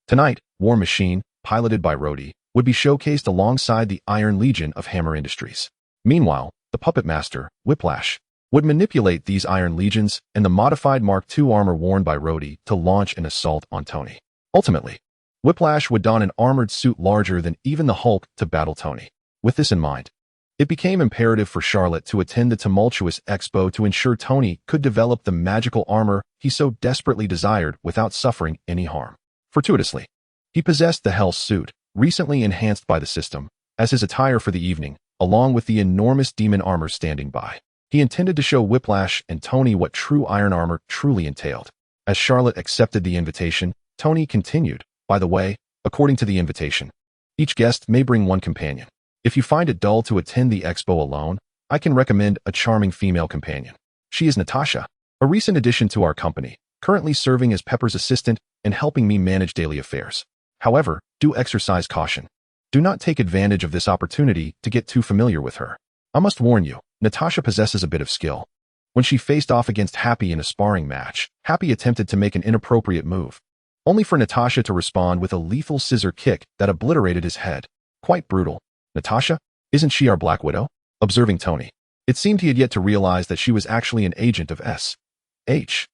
tonight, War Machine, piloted by Rhodey, would be showcased alongside the Iron Legion of Hammer Industries. Meanwhile, the Puppet Master, Whiplash, would manipulate these Iron Legions and the modified Mark II armor worn by Rhodey to launch an assault on Tony. Ultimately, Whiplash would don an armored suit larger than even the Hulk to battle Tony. With this in mind, it became imperative for Charlot to attend the tumultuous expo to ensure Tony could develop the magical armor he so desperately desired without suffering any harm. Fortuitously, he possessed the Hell suit, recently enhanced by the system, as his attire for the evening, along with the enormous demon armor standing by. He intended to show Whiplash and Tony what true iron armor truly entailed. As Charlot accepted the invitation, Tony continued, by the way, according to the invitation, each guest may bring one companion. If you find it dull to attend the expo alone, I can recommend a charming female companion. She is Natasha, a recent addition to our company, currently serving as Pepper's assistant and helping me manage daily affairs. However, do exercise caution. Do not take advantage of this opportunity to get too familiar with her. I must warn you, Natasha possesses a bit of skill. When she faced off against Happy in a sparring match, Happy attempted to make an inappropriate move, only for Natasha to respond with a lethal scissor kick that obliterated his head. Quite brutal. Natasha? Isn't she our Black Widow? Observing Tony, it seemed he had yet to realize that she was actually an agent of S.H.I.E.L.D.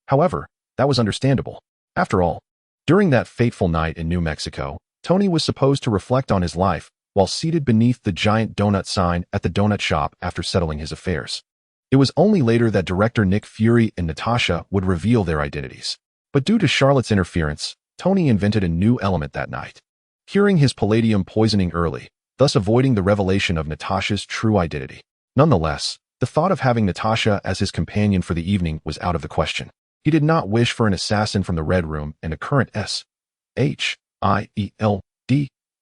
However, that was understandable. After all, during that fateful night in New Mexico, Tony was supposed to reflect on his life while seated beneath the giant donut sign at the donut shop after settling his affairs. It was only later that director Nick Fury and Natasha would reveal their identities. But due to Charlot's interference, Tony invented a new element that night, curing his palladium poisoning early, thus avoiding the revelation of Natasha's true identity. Nonetheless, the thought of having Natasha as his companion for the evening was out of the question. He did not wish for an assassin from the Red Room and a current S.H.I.E.L.D.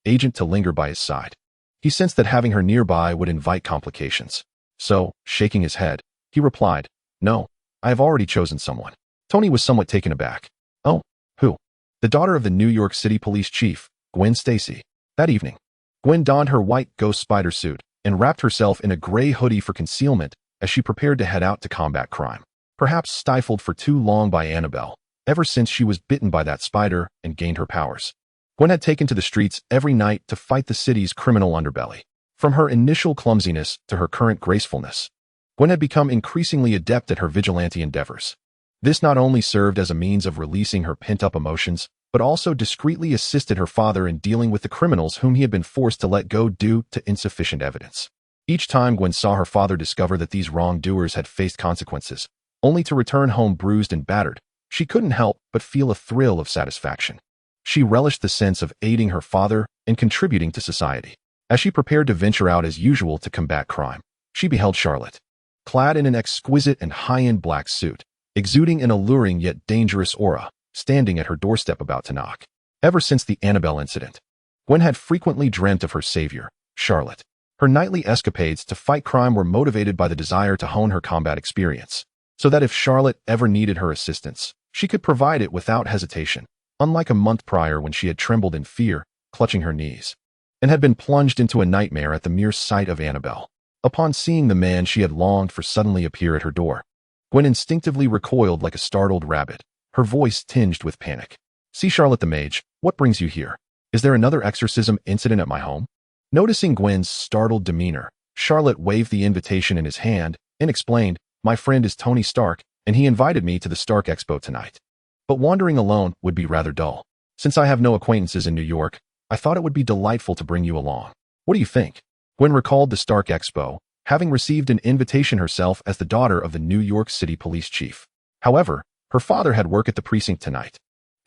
agent to linger by his side. He sensed that having her nearby would invite complications. So, shaking his head, he replied, "No, I have already chosen someone." Tony was somewhat taken aback. "Oh, who?" "The daughter of the New York City Police Chief, Gwen Stacy." That evening, Gwen donned her white ghost spider suit and wrapped herself in a gray hoodie for concealment as she prepared to head out to combat crime. Perhaps stifled for too long by Annabelle, ever since she was bitten by that spider and gained her powers, Gwen had taken to the streets every night to fight the city's criminal underbelly. From her initial clumsiness to her current gracefulness, Gwen had become increasingly adept at her vigilante endeavors. This not only served as a means of releasing her pent-up emotions, but also discreetly assisted her father in dealing with the criminals whom he had been forced to let go due to insufficient evidence. Each time Gwen saw her father discover that these wrongdoers had faced consequences, only to return home bruised and battered, she couldn't help but feel a thrill of satisfaction. She relished the sense of aiding her father and contributing to society. As she prepared to venture out as usual to combat crime, she beheld Charlot, clad in an exquisite and high-end black suit, exuding an alluring yet dangerous aura, standing at her doorstep about to knock. Ever since the Annabelle incident, Gwen had frequently dreamt of her savior, Charlot. Her nightly escapades to fight crime were motivated by the desire to hone her combat experience, so that if Charlot ever needed her assistance, she could provide it without hesitation, unlike a month prior when she had trembled in fear, clutching her knees, and had been plunged into a nightmare at the mere sight of Annabelle. Upon seeing the man she had longed for suddenly appear at her door, Gwen instinctively recoiled like a startled rabbit, her voice tinged with panic. "See, Charlot the mage, what brings you here? Is there another exorcism incident at my home?" Noticing Gwen's startled demeanor, Charlot waved the invitation in his hand and explained, "My friend is Tony Stark, and he invited me to the Stark Expo tonight. But wandering alone would be rather dull. Since I have no acquaintances in New York, I thought it would be delightful to bring you along. What do you think?" Gwen recalled the Stark Expo, having received an invitation herself as the daughter of the New York City police chief. However, her father had work at the precinct tonight,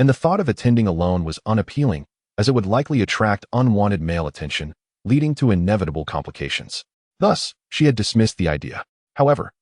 and the thought of attending alone was unappealing, as it would likely attract unwanted male attention, leading to inevitable complications. Thus, she had dismissed the idea. However,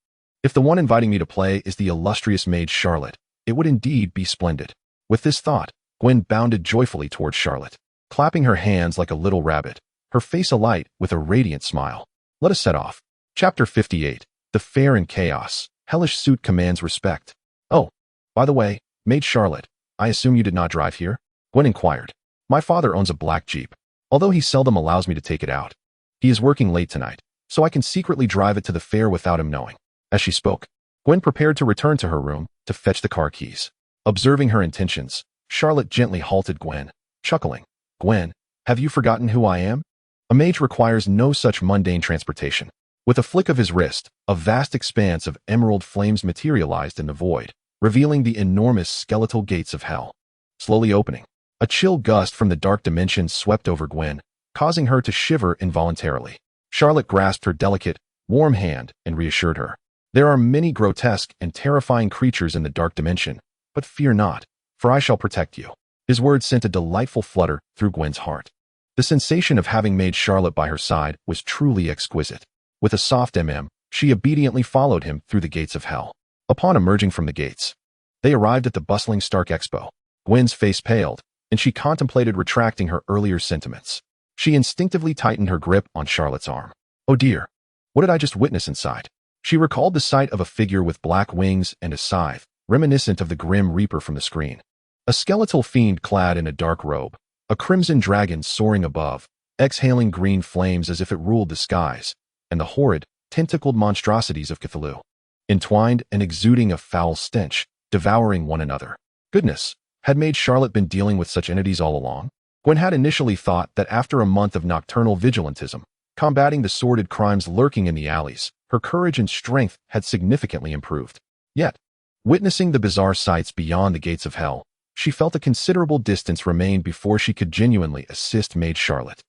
if the one inviting me to play is the illustrious mage Charlot, it would indeed be splendid. With this thought, Gwen bounded joyfully towards Charlot, clapping her hands like a little rabbit, her face alight with a radiant smile. Let us set off. Chapter 58. The Fair and Chaos. Hellish suit commands respect. "Oh, by the way, Mage Charlot, I assume you did not drive here?" Gwen inquired. "My father owns a black Jeep, although he seldom allows me to take it out. He is working late tonight, so I can secretly drive it to the fair without him knowing." As she spoke, Gwen prepared to return to her room to fetch the car keys. Observing her intentions, Charlot gently halted Gwen, chuckling. "Gwen, have you forgotten who I am? A mage requires no such mundane transportation." With a flick of his wrist, a vast expanse of emerald flames materialized in the void, revealing the enormous skeletal gates of hell. Slowly opening, a chill gust from the dark dimension swept over Gwen, causing her to shiver involuntarily. Charlot grasped her delicate, warm hand and reassured her. "There are many grotesque and terrifying creatures in the dark dimension, but fear not, for I shall protect you." His words sent a delightful flutter through Gwen's heart. The sensation of having made Charlot by her side was truly exquisite. With a soft she obediently followed him through the gates of hell. Upon emerging from the gates, they arrived at the bustling Stark Expo. Gwen's face paled, and she contemplated retracting her earlier sentiments. She instinctively tightened her grip on Charlot's arm. Oh dear, what did I just witness inside? She recalled the sight of a figure with black wings and a scythe, reminiscent of the Grim Reaper from the screen. A skeletal fiend clad in a dark robe, a crimson dragon soaring above, exhaling green flames as if it ruled the skies, and the horrid, tentacled monstrosities of Cthulhu, entwined and exuding a foul stench, devouring one another. Goodness, had Mage Charlot been dealing with such entities all along? Gwen had initially thought that after a month of nocturnal vigilantism, combating the sordid crimes lurking in the alleys, her courage and strength had significantly improved. Yet, witnessing the bizarre sights beyond the gates of hell, she felt a considerable distance remained before she could genuinely assist Mage Charlot.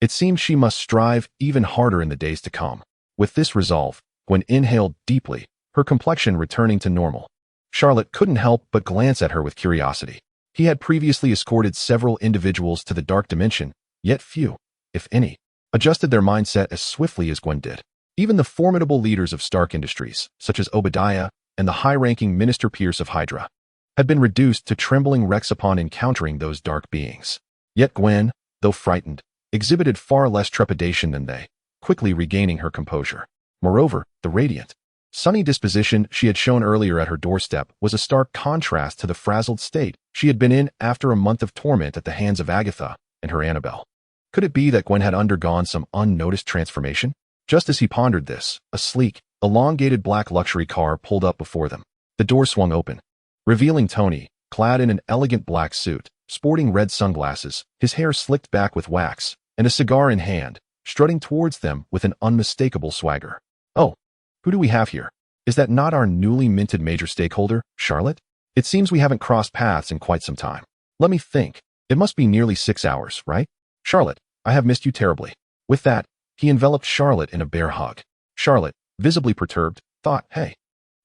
It seemed she must strive even harder in the days to come. With this resolve, Gwen inhaled deeply, her complexion returning to normal. Charlot couldn't help but glance at her with curiosity. He had previously escorted several individuals to the dark dimension, yet few, if any, adjusted their mindset as swiftly as Gwen did. Even the formidable leaders of Stark Industries, such as Obadiah and the high-ranking Minister Pierce of Hydra, had been reduced to trembling wrecks upon encountering those dark beings. Yet Gwen, though frightened, exhibited far less trepidation than they, quickly regaining her composure. Moreover, the radiant, sunny disposition she had shown earlier at her doorstep was a stark contrast to the frazzled state she had been in after a month of torment at the hands of Agatha and her Annabelle. Could it be that Gwen had undergone some unnoticed transformation? Just as he pondered this, a sleek, elongated black luxury car pulled up before them. The door swung open, revealing Tony, clad in an elegant black suit, sporting red sunglasses, his hair slicked back with wax, and a cigar in hand, strutting towards them with an unmistakable swagger. "Oh, who do we have here? Is that not our newly minted major stakeholder, Charlot? It seems we haven't crossed paths in quite some time. Let me think. It must be nearly 6 hours, right? Charlot, I have missed you terribly." With that, he enveloped Charlot in a bear hug. Charlot, visibly perturbed, thought, "Hey,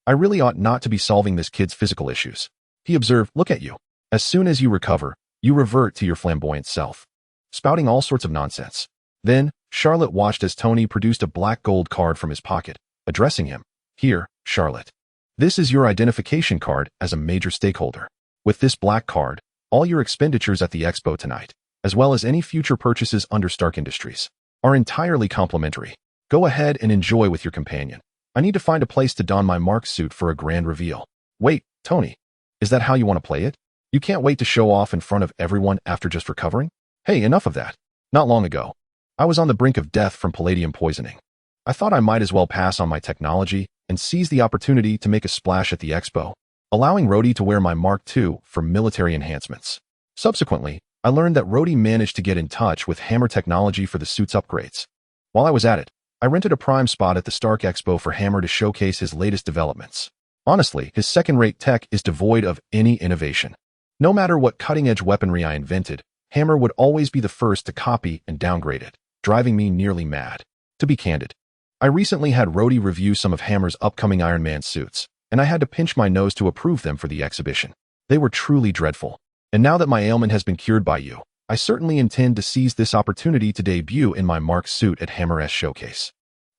I really ought not to be solving this kid's physical issues." He observed, "Look at you. As soon as you recover, you revert to your flamboyant self, spouting all sorts of nonsense." Then, Charlotte watched as Tony produced a black gold card from his pocket, addressing him. Here, Charlotte. This is your identification card as a major stakeholder. With this black card, all your expenditures at the expo tonight, as well as any future purchases under Stark Industries, are entirely complimentary. Go ahead and enjoy with your companion. I need to find a place to don my Mark suit for a grand reveal. Wait, Tony. Is that how you want to play it? You can't wait to show off in front of everyone after just recovering? Hey, enough of that. Not long ago, I was on the brink of death from palladium poisoning. I thought I might as well pass on my technology and seize the opportunity to make a splash at the expo, allowing Rhodey to wear my Mark II for military enhancements. Subsequently, I learned that Rhodey managed to get in touch with Hammer Technology for the suit's upgrades. While I was at it, I rented a prime spot at the Stark Expo for Hammer to showcase his latest developments. Honestly, his second-rate tech is devoid of any innovation. No matter what cutting-edge weaponry I invented, Hammer would always be the first to copy and downgrade it, driving me nearly mad. To be candid, I recently had Rhodey review some of Hammer's upcoming Iron Man suits, and I had to pinch my nose to approve them for the exhibition. They were truly dreadful. And now that my ailment has been cured by you, I certainly intend to seize this opportunity to debut in my Mark suit at Hammer's showcase,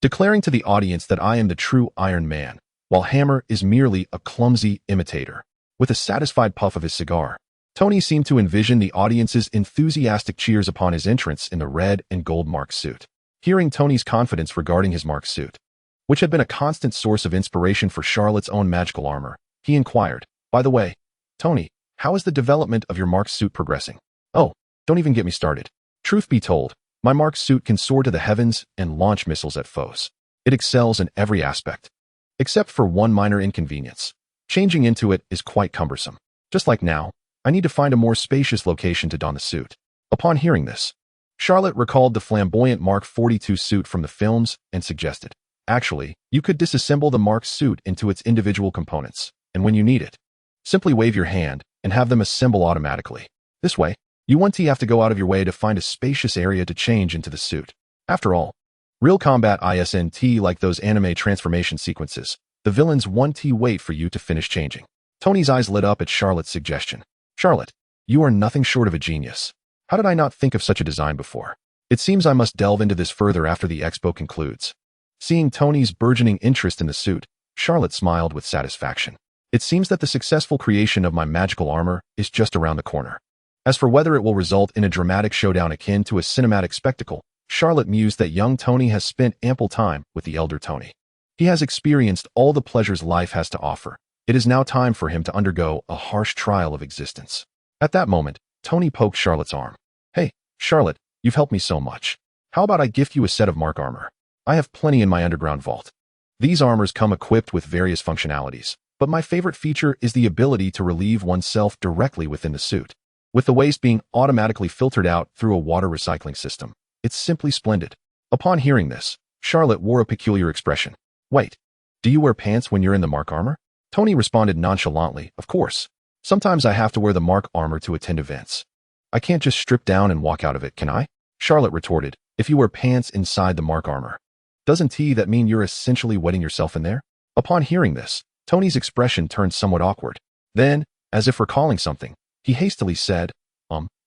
declaring to the audience that I am the true Iron Man, while Hammer is merely a clumsy imitator. With a satisfied puff of his cigar, Tony seemed to envision the audience's enthusiastic cheers upon his entrance in the red and gold Mark suit. Hearing Tony's confidence regarding his Mark suit, which had been a constant source of inspiration for Charlotte's own magical armor, he inquired, "By the way, Tony, how is the development of your Mark suit progressing?" "Oh, don't even get me started. Truth be told, my Mark suit can soar to the heavens and launch missiles at foes. It excels in every aspect, except for one minor inconvenience. Changing into it is quite cumbersome. Just like now, I need to find a more spacious location to don the suit." Upon hearing this, Charlotte recalled the flamboyant Mark 42 suit from the films and suggested, "Actually, you could disassemble the Mark suit into its individual components, and when you need it, simply wave your hand and have them assemble automatically. This way, you won't have to go out of your way to find a spacious area to change into the suit. After all, real combat isn't like those anime transformation sequences. The villains won't wait for you to finish changing." Tony's eyes lit up at Charlotte's suggestion. "Charlotte, you are nothing short of a genius. How did I not think of such a design before? It seems I must delve into this further after the expo concludes." Seeing Tony's burgeoning interest in the suit, Charlotte smiled with satisfaction. It seems that the successful creation of my magical armor is just around the corner. As for whether it will result in a dramatic showdown akin to a cinematic spectacle, Charlotte mused that young Tony has spent ample time with the elder Tony. He has experienced all the pleasures life has to offer. It is now time for him to undergo a harsh trial of existence. At that moment, Tony poked Charlotte's arm. "Hey, Charlotte, you've helped me so much. How about I gift you a set of Mark armor? I have plenty in my underground vault. These armors come equipped with various functionalities, but my favorite feature is the ability to relieve oneself directly within the suit, with the waste being automatically filtered out through a water recycling system. It's simply splendid." Upon hearing this, Charlotte wore a peculiar expression. "Wait, do you wear pants when you're in the Mark armor?" Tony responded nonchalantly, "Of course. Sometimes I have to wear the Mark armor to attend events. I can't just strip down and walk out of it, can I?" Charlotte retorted, "If you wear pants inside the Mark armor, doesn't that mean you're essentially wetting yourself in there?" Upon hearing this, Tony's expression turned somewhat awkward. Then, as if recalling something, he hastily said,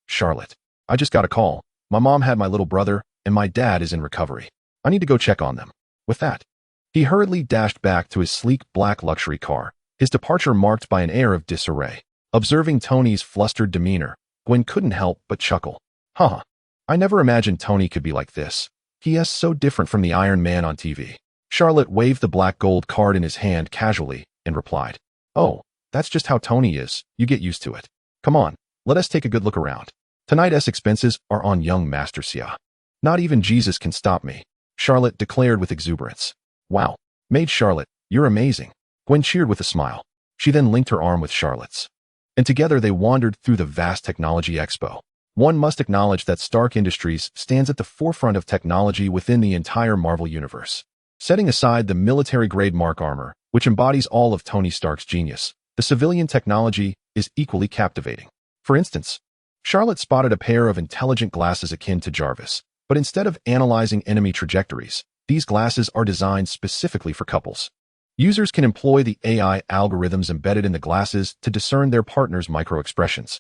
Charlotte, I just got a call. My mom had my little brother, and my dad is in recovery. I need to go check on them." With that, he hurriedly dashed back to his sleek black luxury car, his departure marked by an air of disarray. Observing Tony's flustered demeanor, Gwen couldn't help but chuckle. I never imagined Tony could be like this. He is so different from the Iron Man on TV." Charlotte waved the black gold card in his hand casually and replied, "Oh, that's just how Tony is. You get used to it. Come on, let us take a good look around. Tonight's expenses are on young Master Sia. Not even Jesus can stop me," Charlotte declared with exuberance. "Wow, Maid Charlotte, you're amazing." Gwen cheered with a smile. She then linked her arm with Charlotte's, and together they wandered through the vast technology expo. One must acknowledge that Stark Industries stands at the forefront of technology within the entire Marvel Universe. Setting aside the military-grade Mark armor, which embodies all of Tony Stark's genius, the civilian technology is equally captivating. For instance, Charlotte spotted a pair of intelligent glasses akin to Jarvis, but instead of analyzing enemy trajectories, these glasses are designed specifically for couples. Users can employ the AI algorithms embedded in the glasses to discern their partner's micro-expressions,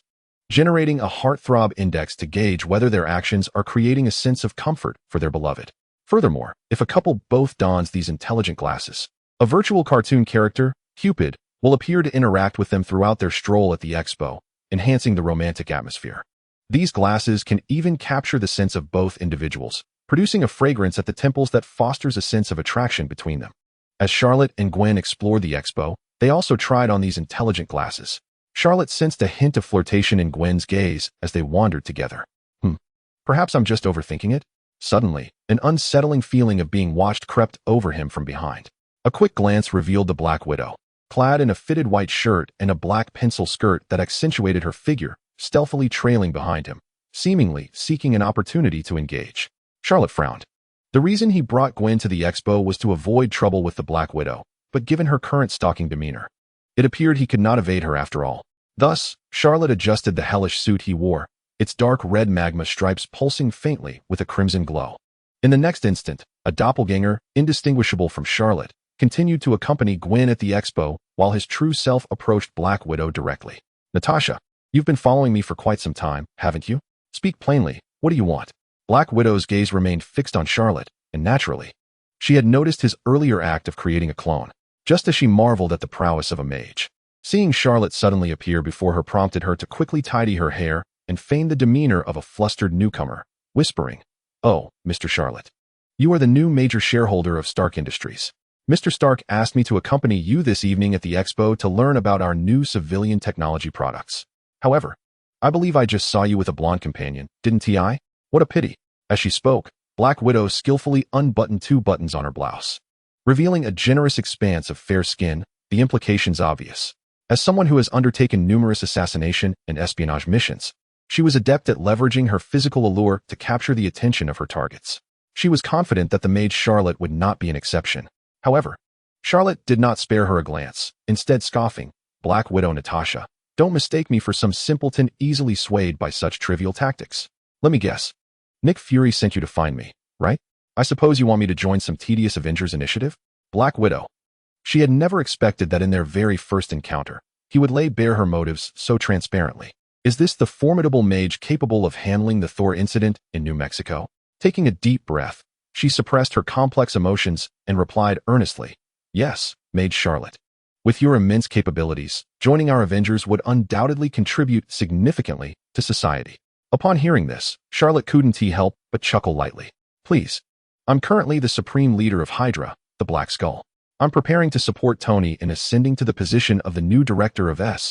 generating a heartthrob index to gauge whether their actions are creating a sense of comfort for their beloved. Furthermore, if a couple both dons these intelligent glasses, a virtual cartoon character, Cupid, will appear to interact with them throughout their stroll at the expo, enhancing the romantic atmosphere. These glasses can even capture the sense of both individuals, producing a fragrance at the temples that fosters a sense of attraction between them. As Charlotte and Gwen explored the expo, they also tried on these intelligent glasses. Charlotte sensed a hint of flirtation in Gwen's gaze as they wandered together. Perhaps I'm just overthinking it? Suddenly, an unsettling feeling of being watched crept over him from behind. A quick glance revealed the Black Widow, clad in a fitted white shirt and a black pencil skirt that accentuated her figure, stealthily trailing behind him, seemingly seeking an opportunity to engage. Charlotte frowned. The reason he brought Gwen to the expo was to avoid trouble with the Black Widow, but given her current stalking demeanor, it appeared he could not evade her after all. Thus, Charlotte adjusted the hellish suit he wore, its dark red magma stripes pulsing faintly with a crimson glow. In the next instant, a doppelganger, indistinguishable from Charlotte, continued to accompany Gwen at the expo while his true self approached Black Widow directly. Natasha, you've been following me for quite some time, haven't you? Speak plainly, what do you want? Black Widow's gaze remained fixed on Charlotte, and naturally, she had noticed his earlier act of creating a clone, just as she marveled at the prowess of a mage. Seeing Charlotte suddenly appear before her prompted her to quickly tidy her hair and feign the demeanor of a flustered newcomer, whispering, "Oh, Mr. Charlotte, you are the new major shareholder of Stark Industries. Mr. Stark asked me to accompany you this evening at the expo to learn about our new civilian technology products. However, I believe I just saw you with a blonde companion, didn't I? What a pity." As she spoke, Black Widow skillfully unbuttoned 2 buttons on her blouse, revealing a generous expanse of fair skin, the implications obvious. As someone who has undertaken numerous assassination and espionage missions, she was adept at leveraging her physical allure to capture the attention of her targets. She was confident that the mage Charlotte would not be an exception. However, Charlotte did not spare her a glance, instead scoffing, "Black Widow Natasha, don't mistake me for some simpleton easily swayed by such trivial tactics. Let me guess. Nick Fury sent you to find me, right? I suppose you want me to join some tedious Avengers initiative?" Black Widow. She had never expected that in their very first encounter, he would lay bare her motives so transparently. Is this the formidable mage capable of handling the Thor incident in New Mexico? Taking a deep breath, she suppressed her complex emotions and replied earnestly, "Yes, Mage Charlotte. With your immense capabilities, joining our Avengers would undoubtedly contribute significantly to society." Upon hearing this, Charlotte couldn't help but chuckle lightly. "Please. I'm currently the Supreme Leader of Hydra, the Black Skull. I'm preparing to support Tony in ascending to the position of the new director of S.H.I.E.L.D.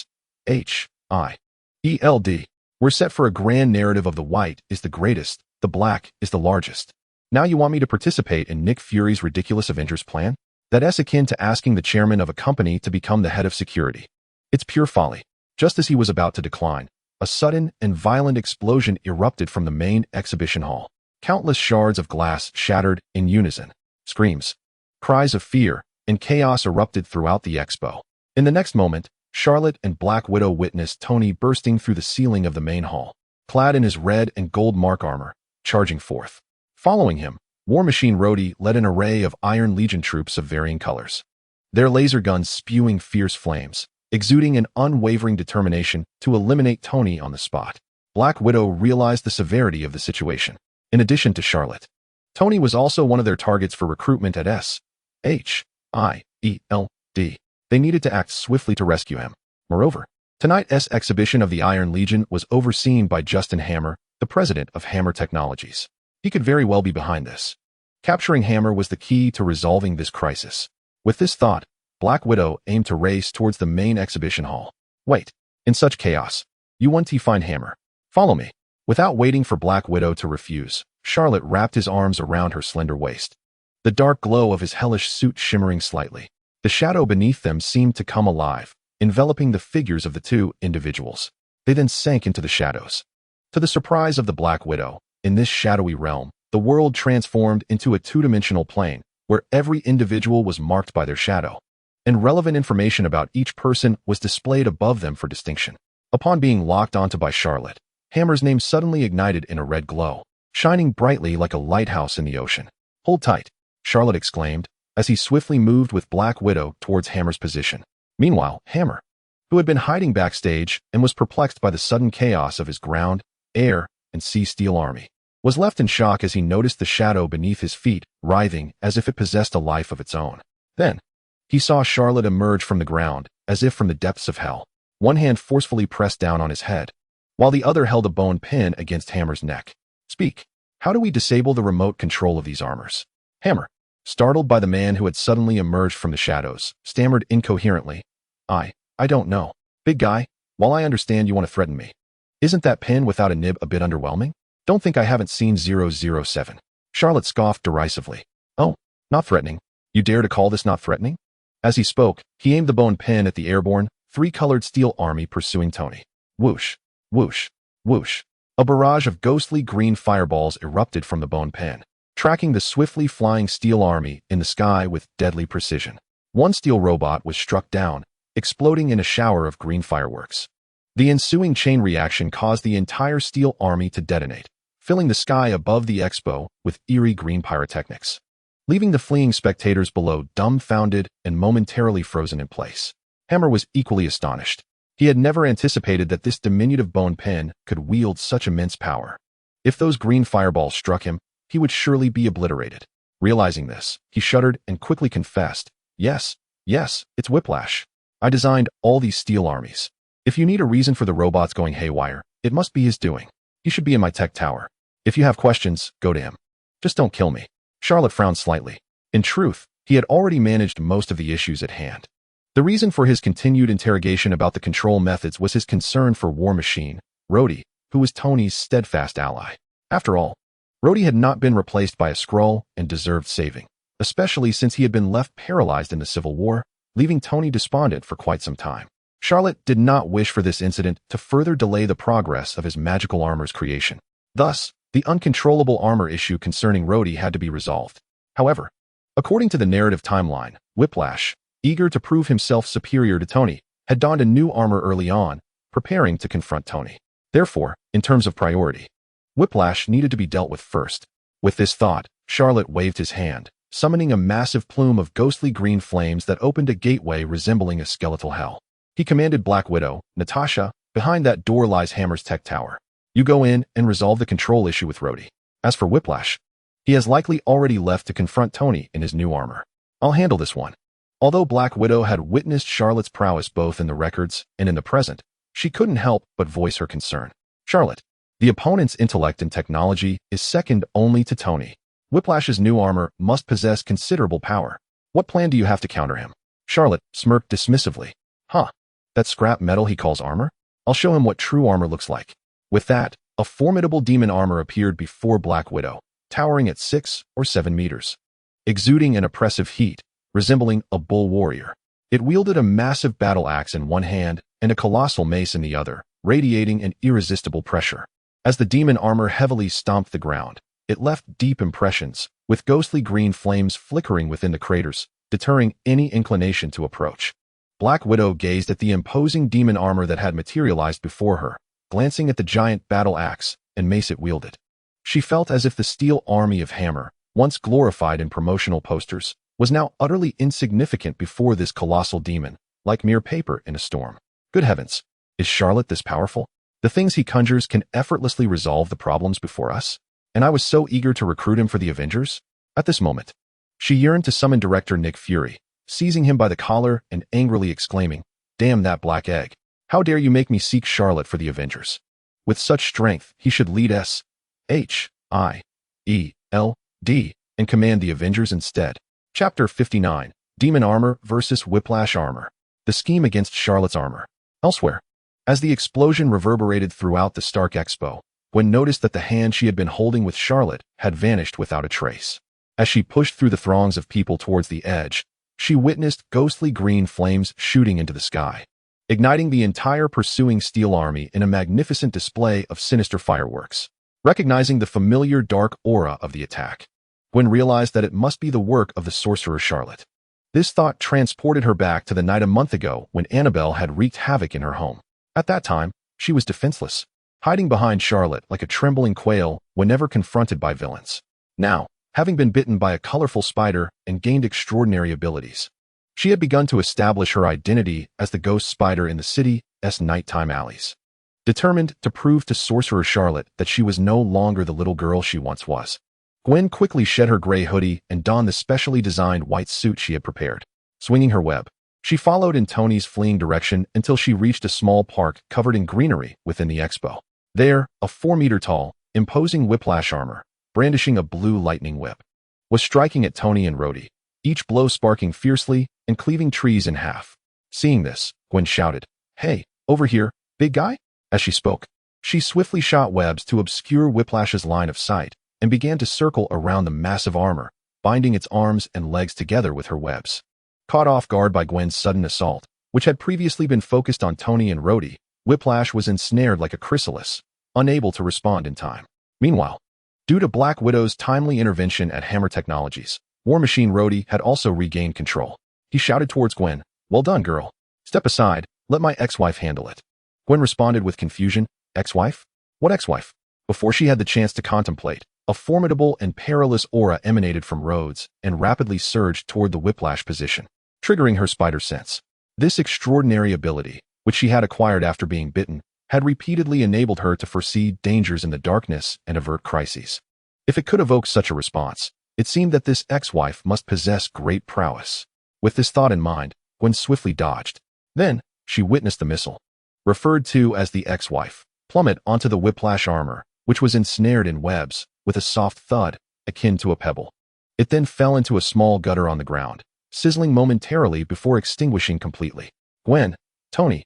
We're set for a grand narrative of the white is the greatest, the black is the largest. Now you want me to participate in Nick Fury's ridiculous Avengers plan? That's akin to asking the chairman of a company to become the head of security. It's pure folly." Just as he was about to decline, a sudden and violent explosion erupted from the main exhibition hall. Countless shards of glass shattered in unison. Screams, cries of fear, and chaos erupted throughout the expo. In the next moment, Charlotte and Black Widow witnessed Tony bursting through the ceiling of the main hall, clad in his red and gold mark armor, charging forth. Following him, War Machine Rhodey led an array of Iron Legion troops of varying colors, their laser guns spewing fierce flames, exuding an unwavering determination to eliminate Tony on the spot. Black Widow realized the severity of the situation. In addition to Charlotte, Tony was also one of their targets for recruitment at S.H.I.E.L.D. They needed to act swiftly to rescue him. Moreover, tonight's exhibition of the Iron Legion was overseen by Justin Hammer, the president of Hammer Technologies. He could very well be behind this. Capturing Hammer was the key to resolving this crisis. With this thought, Black Widow aimed to race towards the main exhibition hall. "Wait, in such chaos, you want to find Hammer. Follow me." Without waiting for Black Widow to refuse, Charlotte wrapped his arms around her slender waist, the dark glow of his hellish suit shimmering slightly. The shadow beneath them seemed to come alive, enveloping the figures of the 2 individuals. They then sank into the shadows. To the surprise of the Black Widow, in this shadowy realm, the world transformed into a 2-dimensional plane, where every individual was marked by their shadow, and relevant information about each person was displayed above them for distinction. Upon being locked onto by Charlotte, Hammer's name suddenly ignited in a red glow, shining brightly like a lighthouse in the ocean. "Hold tight," Charlotte exclaimed, as he swiftly moved with Black Widow towards Hammer's position. Meanwhile, Hammer, who had been hiding backstage and was perplexed by the sudden chaos of his ground, air, and sea steel army, was left in shock as he noticed the shadow beneath his feet writhing as if it possessed a life of its own. Then, he saw Charlot emerge from the ground, as if from the depths of hell, one hand forcefully pressed down on his head, while the other held a bone pin against Hammer's neck. "Speak. How do we disable the remote control of these armors?" Hammer, startled by the man who had suddenly emerged from the shadows, stammered incoherently. I don't know. Big guy, while I understand you want to threaten me, isn't that pin without a nib a bit underwhelming? Don't think I haven't seen 007. Charlot scoffed derisively. Oh, not threatening. You dare to call this not threatening? As he spoke, he aimed the bone pin at the airborne, three-colored steel army pursuing Tony. Whoosh, whoosh, whoosh. A barrage of ghostly green fireballs erupted from the bone pin, tracking the swiftly flying steel army in the sky with deadly precision. One steel robot was struck down, exploding in a shower of green fireworks. The ensuing chain reaction caused the entire steel army to detonate, filling the sky above the expo with eerie green pyrotechnics, leaving the fleeing spectators below dumbfounded and momentarily frozen in place. Hammer was equally astonished. He had never anticipated that this diminutive bone pin could wield such immense power. If those green fireballs struck him, he would surely be obliterated. Realizing this, he shuddered and quickly confessed, Yes, it's Whiplash. I designed all these steel armies. If you need a reason for the robots going haywire, it must be his doing. He should be in my tech tower. If you have questions, go to him. Just don't kill me." Charlot frowned slightly. In truth, he had already managed most of the issues at hand. The reason for his continued interrogation about the control methods was his concern for War Machine, Rhodey, who was Tony's steadfast ally. After all, Rhodey had not been replaced by a Skrull and deserved saving, especially since he had been left paralyzed in the Civil War, leaving Tony despondent for quite some time. Charlot did not wish for this incident to further delay the progress of his magical armor's creation. Thus, the uncontrollable armor issue concerning Rhodey had to be resolved. However, according to the narrative timeline, Whiplash, eager to prove himself superior to Tony, had donned a new armor early on, preparing to confront Tony. Therefore, in terms of priority, Whiplash needed to be dealt with first. With this thought, Charlot waved his hand, summoning a massive plume of ghostly green flames that opened a gateway resembling a skeletal hell. He commanded Black Widow, Natasha, behind that door lies Hammer's tech tower. You go in and resolve the control issue with Rhodey. As for Whiplash, he has likely already left to confront Tony in his new armor. I'll handle this one. Although Black Widow had witnessed Charlot's prowess both in the records and in the present, she couldn't help but voice her concern. Charlot, the opponent's intellect and technology is second only to Tony. Whiplash's new armor must possess considerable power. What plan do you have to counter him? Charlot smirked dismissively. That scrap metal he calls armor? I'll show him what true armor looks like. With that, a formidable demon armor appeared before Black Widow, towering at 6 or 7 meters. Exuding an oppressive heat, resembling a bull warrior, it wielded a massive battle axe in one hand and a colossal mace in the other, radiating an irresistible pressure. As the demon armor heavily stomped the ground, it left deep impressions, with ghostly green flames flickering within the craters, deterring any inclination to approach. Black Widow gazed at the imposing demon armor that had materialized before her, glancing at the giant battle axe and mace it wielded. She felt as if the steel army of Hammer, once glorified in promotional posters, was now utterly insignificant before this colossal demon, like mere paper in a storm. Good heavens, is Charlot this powerful? The things he conjures can effortlessly resolve the problems before us? And I was so eager to recruit him for the Avengers? At this moment, she yearned to summon director Nick Fury, seizing him by the collar and angrily exclaiming, "Damn that black egg. How dare you make me seek Charlot for the Avengers? With such strength, he should lead S-H-I-E-L-D and command the Avengers instead." Chapter 59, Demon Armor versus Whiplash Armor. The scheme against Charlot's armor. Elsewhere, as the explosion reverberated throughout the Stark Expo, Gwen noticed that the hand she had been holding with Charlot had vanished without a trace. As she pushed through the throngs of people towards the edge, she witnessed ghostly green flames shooting into the sky, igniting the entire pursuing steel army in a magnificent display of sinister fireworks. Recognizing the familiar dark aura of the attack, Gwen realized that it must be the work of the sorcerer Charlot. This thought transported her back to the night a month ago when Annabelle had wreaked havoc in her home. At that time, she was defenseless, hiding behind Charlot like a trembling quail whenever confronted by villains. Now, having been bitten by a colorful spider and gained extraordinary abilities, She had begun to establish her identity as the ghost spider in the city's nighttime alleys. Determined to prove to Sorcerer Charlot that she was no longer the little girl she once was, Gwen quickly shed her gray hoodie and donned the specially designed white suit she had prepared. Swinging her web, she followed in Tony's fleeing direction until she reached a small park covered in greenery within the expo. There, a 4-meter-tall, imposing whiplash armor, brandishing a blue lightning whip, was striking at Tony and Rhodey, each blow sparking fiercely and cleaving trees in half. Seeing this, Gwen shouted, "Hey, over here, big guy?" As she spoke, she swiftly shot webs to obscure Whiplash's line of sight and began to circle around the massive armor, binding its arms and legs together with her webs. Caught off guard by Gwen's sudden assault, which had previously been focused on Tony and Rhodey, Whiplash was ensnared like a chrysalis, unable to respond in time. Meanwhile, due to Black Widow's timely intervention at Hammer Technologies, War Machine Rhodey had also regained control. He shouted towards Gwen, "Well done, girl. Step aside, let my ex-wife handle it." Gwen responded with confusion, "Ex-wife? What ex-wife?" Before she had the chance to contemplate, a formidable and perilous aura emanated from Rhodes and rapidly surged toward the Whiplash position, triggering her spider sense. This extraordinary ability, which she had acquired after being bitten, had repeatedly enabled her to foresee dangers in the darkness and avert crises. If it could evoke such a response, it seemed that this ex-wife must possess great prowess. With this thought in mind, Gwen swiftly dodged. Then, she witnessed the missile, referred to as the ex-wife, plummet onto the Whiplash armor, which was ensnared in webs, with a soft thud, akin to a pebble. It then fell into a small gutter on the ground, sizzling momentarily before extinguishing completely. Gwen, Tony,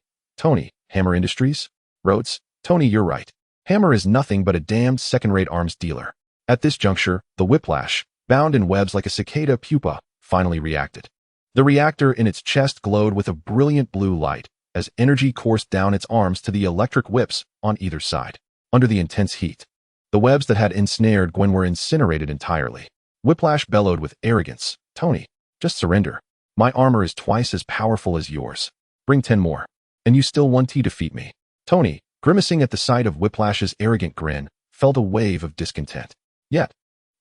Hammer Industries? Rhodes, Tony, you're right. Hammer is nothing but a damned second-rate arms dealer. At this juncture, the Whiplash, bound in webs like a cicada pupa, finally reacted. The reactor in its chest glowed with a brilliant blue light, as energy coursed down its arms to the electric whips on either side. Under the intense heat, the webs that had ensnared Gwen were incinerated entirely. Whiplash bellowed with arrogance, "Tony, just surrender. My armor is twice as powerful as yours. Bring 10 more. And you still want to defeat me." Tony, grimacing at the sight of Whiplash's arrogant grin, felt a wave of discontent. Yet,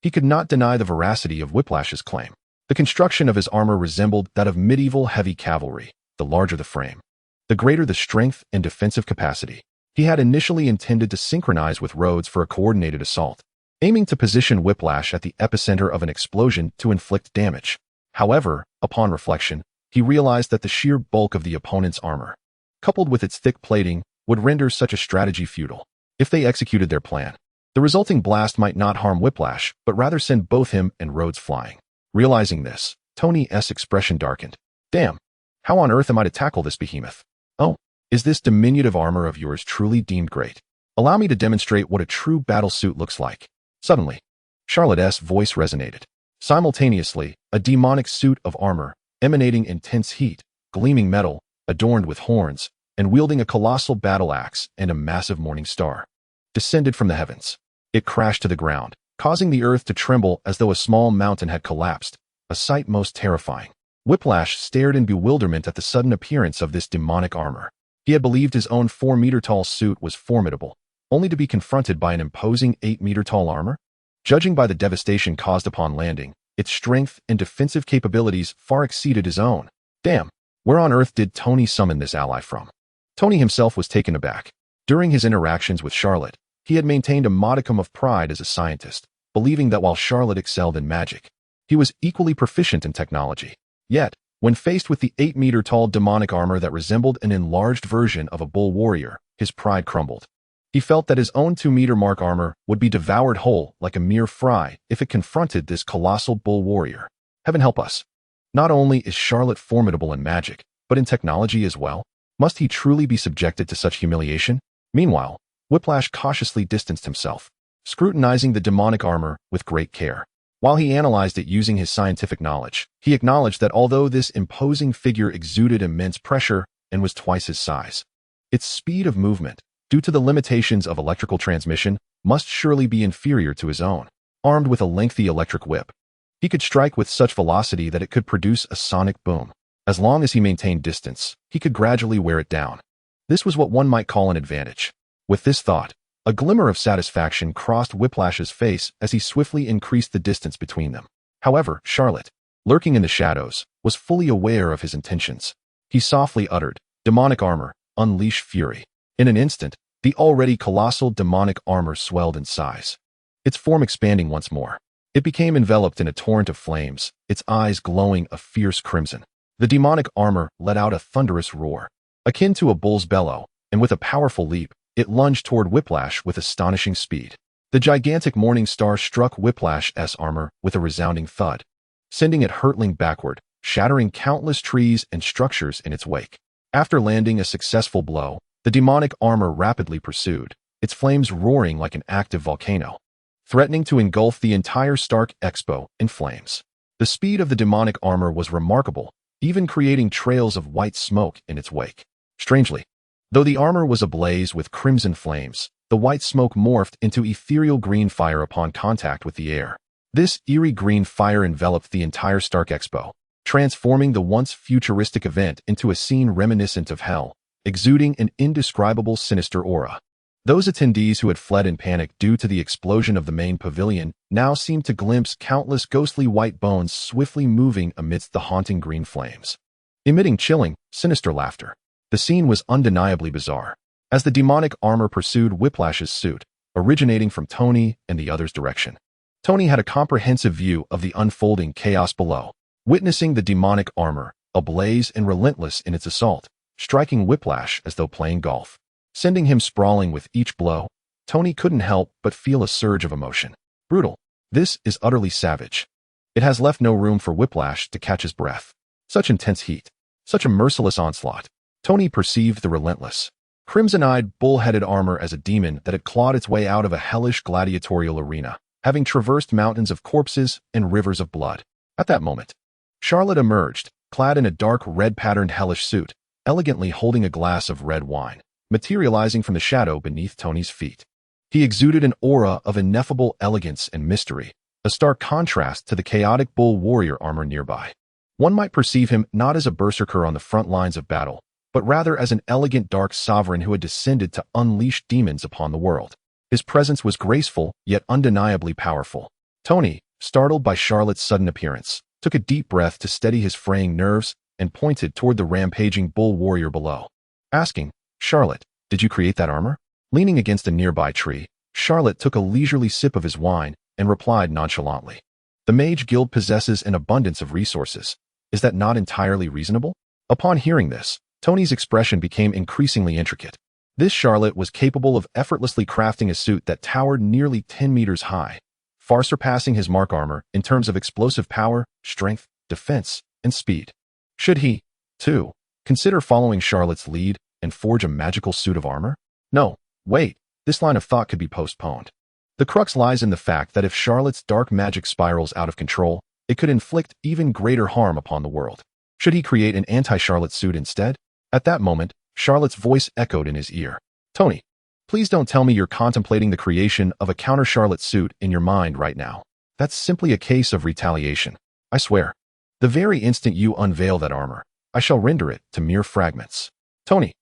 he could not deny the veracity of Whiplash's claim. The construction of his armor resembled that of medieval heavy cavalry. The larger the frame, the greater the strength and defensive capacity. He had initially intended to synchronize with Rhodes for a coordinated assault, aiming to position Whiplash at the epicenter of an explosion to inflict damage. However, upon reflection, he realized that the sheer bulk of the opponent's armor, coupled with its thick plating, would render such a strategy futile. If they executed their plan, the resulting blast might not harm Whiplash, but rather send both him and Rhodes flying. Realizing this, Tony's expression darkened. "Damn, how on earth am I to tackle this behemoth? Oh, is this diminutive armor of yours truly deemed great? Allow me to demonstrate what a true battle suit looks like." Suddenly, Charlot's voice resonated. Simultaneously, a demonic suit of armor, emanating intense heat, gleaming metal, adorned with horns, and wielding a colossal battle axe and a massive morning star, descended from the heavens. It crashed to the ground, causing the earth to tremble as though a small mountain had collapsed, a sight most terrifying. Whiplash stared in bewilderment at the sudden appearance of this demonic armor. He had believed his own 4-meter-tall suit was formidable, only to be confronted by an imposing 8-meter-tall armor. Judging by the devastation caused upon landing, its strength and defensive capabilities far exceeded his own. Damn, where on earth did Tony summon this ally from? Tony himself was taken aback. During his interactions with Charlot, he had maintained a modicum of pride as a scientist, believing that while Charlot excelled in magic, he was equally proficient in technology. Yet, when faced with the 8-meter-tall demonic armor that resembled an enlarged version of a bull warrior, his pride crumbled. He felt that his own 2-meter mark armor would be devoured whole like a mere fry if it confronted this colossal bull warrior. Heaven help us. Not only is Charlot formidable in magic, but in technology as well. Must he truly be subjected to such humiliation? Meanwhile, Whiplash cautiously distanced himself, scrutinizing the demonic armor with great care. While he analyzed it using his scientific knowledge, he acknowledged that although this imposing figure exuded immense pressure and was twice his size, its speed of movement, due to the limitations of electrical transmission, must surely be inferior to his own. Armed with a lengthy electric whip, he could strike with such velocity that it could produce a sonic boom. As long as he maintained distance, he could gradually wear it down. This was what one might call an advantage. With this thought, a glimmer of satisfaction crossed Whiplash's face as he swiftly increased the distance between them. However, Charlot, lurking in the shadows, was fully aware of his intentions. He softly uttered, "Demonic armor, unleash fury." In an instant, the already colossal demonic armor swelled in size, its form expanding once more. It became enveloped in a torrent of flames, its eyes glowing a fierce crimson. The demonic armor let out a thunderous roar, akin to a bull's bellow, and with a powerful leap, it lunged toward Whiplash with astonishing speed. The gigantic morning star struck Whiplash's armor with a resounding thud, sending it hurtling backward, shattering countless trees and structures in its wake. After landing a successful blow, the demonic armor rapidly pursued, its flames roaring like an active volcano, threatening to engulf the entire Stark Expo in flames. The speed of the demonic armor was remarkable, even creating trails of white smoke in its wake. Strangely, though the armor was ablaze with crimson flames, the white smoke morphed into ethereal green fire upon contact with the air. This eerie green fire enveloped the entire Stark Expo, transforming the once futuristic event into a scene reminiscent of hell, exuding an indescribable sinister aura. Those attendees who had fled in panic due to the explosion of the main pavilion now seemed to glimpse countless ghostly white bones swiftly moving amidst the haunting green flames, emitting chilling, sinister laughter. The scene was undeniably bizarre, as the demonic armor pursued Whiplash's suit, originating from Tony and the other's direction. Tony had a comprehensive view of the unfolding chaos below, witnessing the demonic armor, ablaze and relentless in its assault, striking Whiplash as though playing golf. Sending him sprawling with each blow, Tony couldn't help but feel a surge of emotion. Brutal. This is utterly savage. It has left no room for Whiplash to catch his breath. Such intense heat. Such a merciless onslaught. Tony perceived the relentless, crimson-eyed, bull-headed armor as a demon that had clawed its way out of a hellish gladiatorial arena, having traversed mountains of corpses and rivers of blood. At that moment, Charlot emerged, clad in a dark red-patterned hellish suit, elegantly holding a glass of red wine, materializing from the shadow beneath Tony's feet. He exuded an aura of ineffable elegance and mystery, a stark contrast to the chaotic bull warrior armor nearby. One might perceive him not as a berserker on the front lines of battle, but rather as an elegant dark sovereign who had descended to unleash demons upon the world. His presence was graceful, yet undeniably powerful. Tony, startled by Charlot's sudden appearance, took a deep breath to steady his fraying nerves and pointed toward the rampaging bull warrior below, asking, "Charlot, did you create that armor?" Leaning against a nearby tree, Charlot took a leisurely sip of his wine and replied nonchalantly, "The Mage Guild possesses an abundance of resources. Is that not entirely reasonable?" Upon hearing this, Tony's expression became increasingly intricate. This Charlot was capable of effortlessly crafting a suit that towered nearly 10 meters high, far surpassing his mark armor in terms of explosive power, strength, defense, and speed. Should he, too, consider following Charlot's lead and forge a magical suit of armor? No, wait, this line of thought could be postponed. The crux lies in the fact that if Charlot's dark magic spirals out of control, it could inflict even greater harm upon the world. Should he create an anti-Charlot suit instead? At that moment, Charlot's voice echoed in his ear. "Tony, please don't tell me you're contemplating the creation of a counter-Charlot suit in your mind right now. That's simply a case of retaliation. I swear, the very instant you unveil that armor, I shall render it to mere fragments." Tony,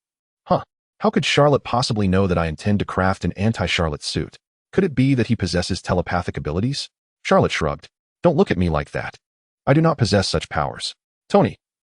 how could Charlot possibly know that I intend to craft an anti-Charlot suit? Could it be that he possesses telepathic abilities? Charlot shrugged. "Don't look at me like that. I do not possess such powers." Tony,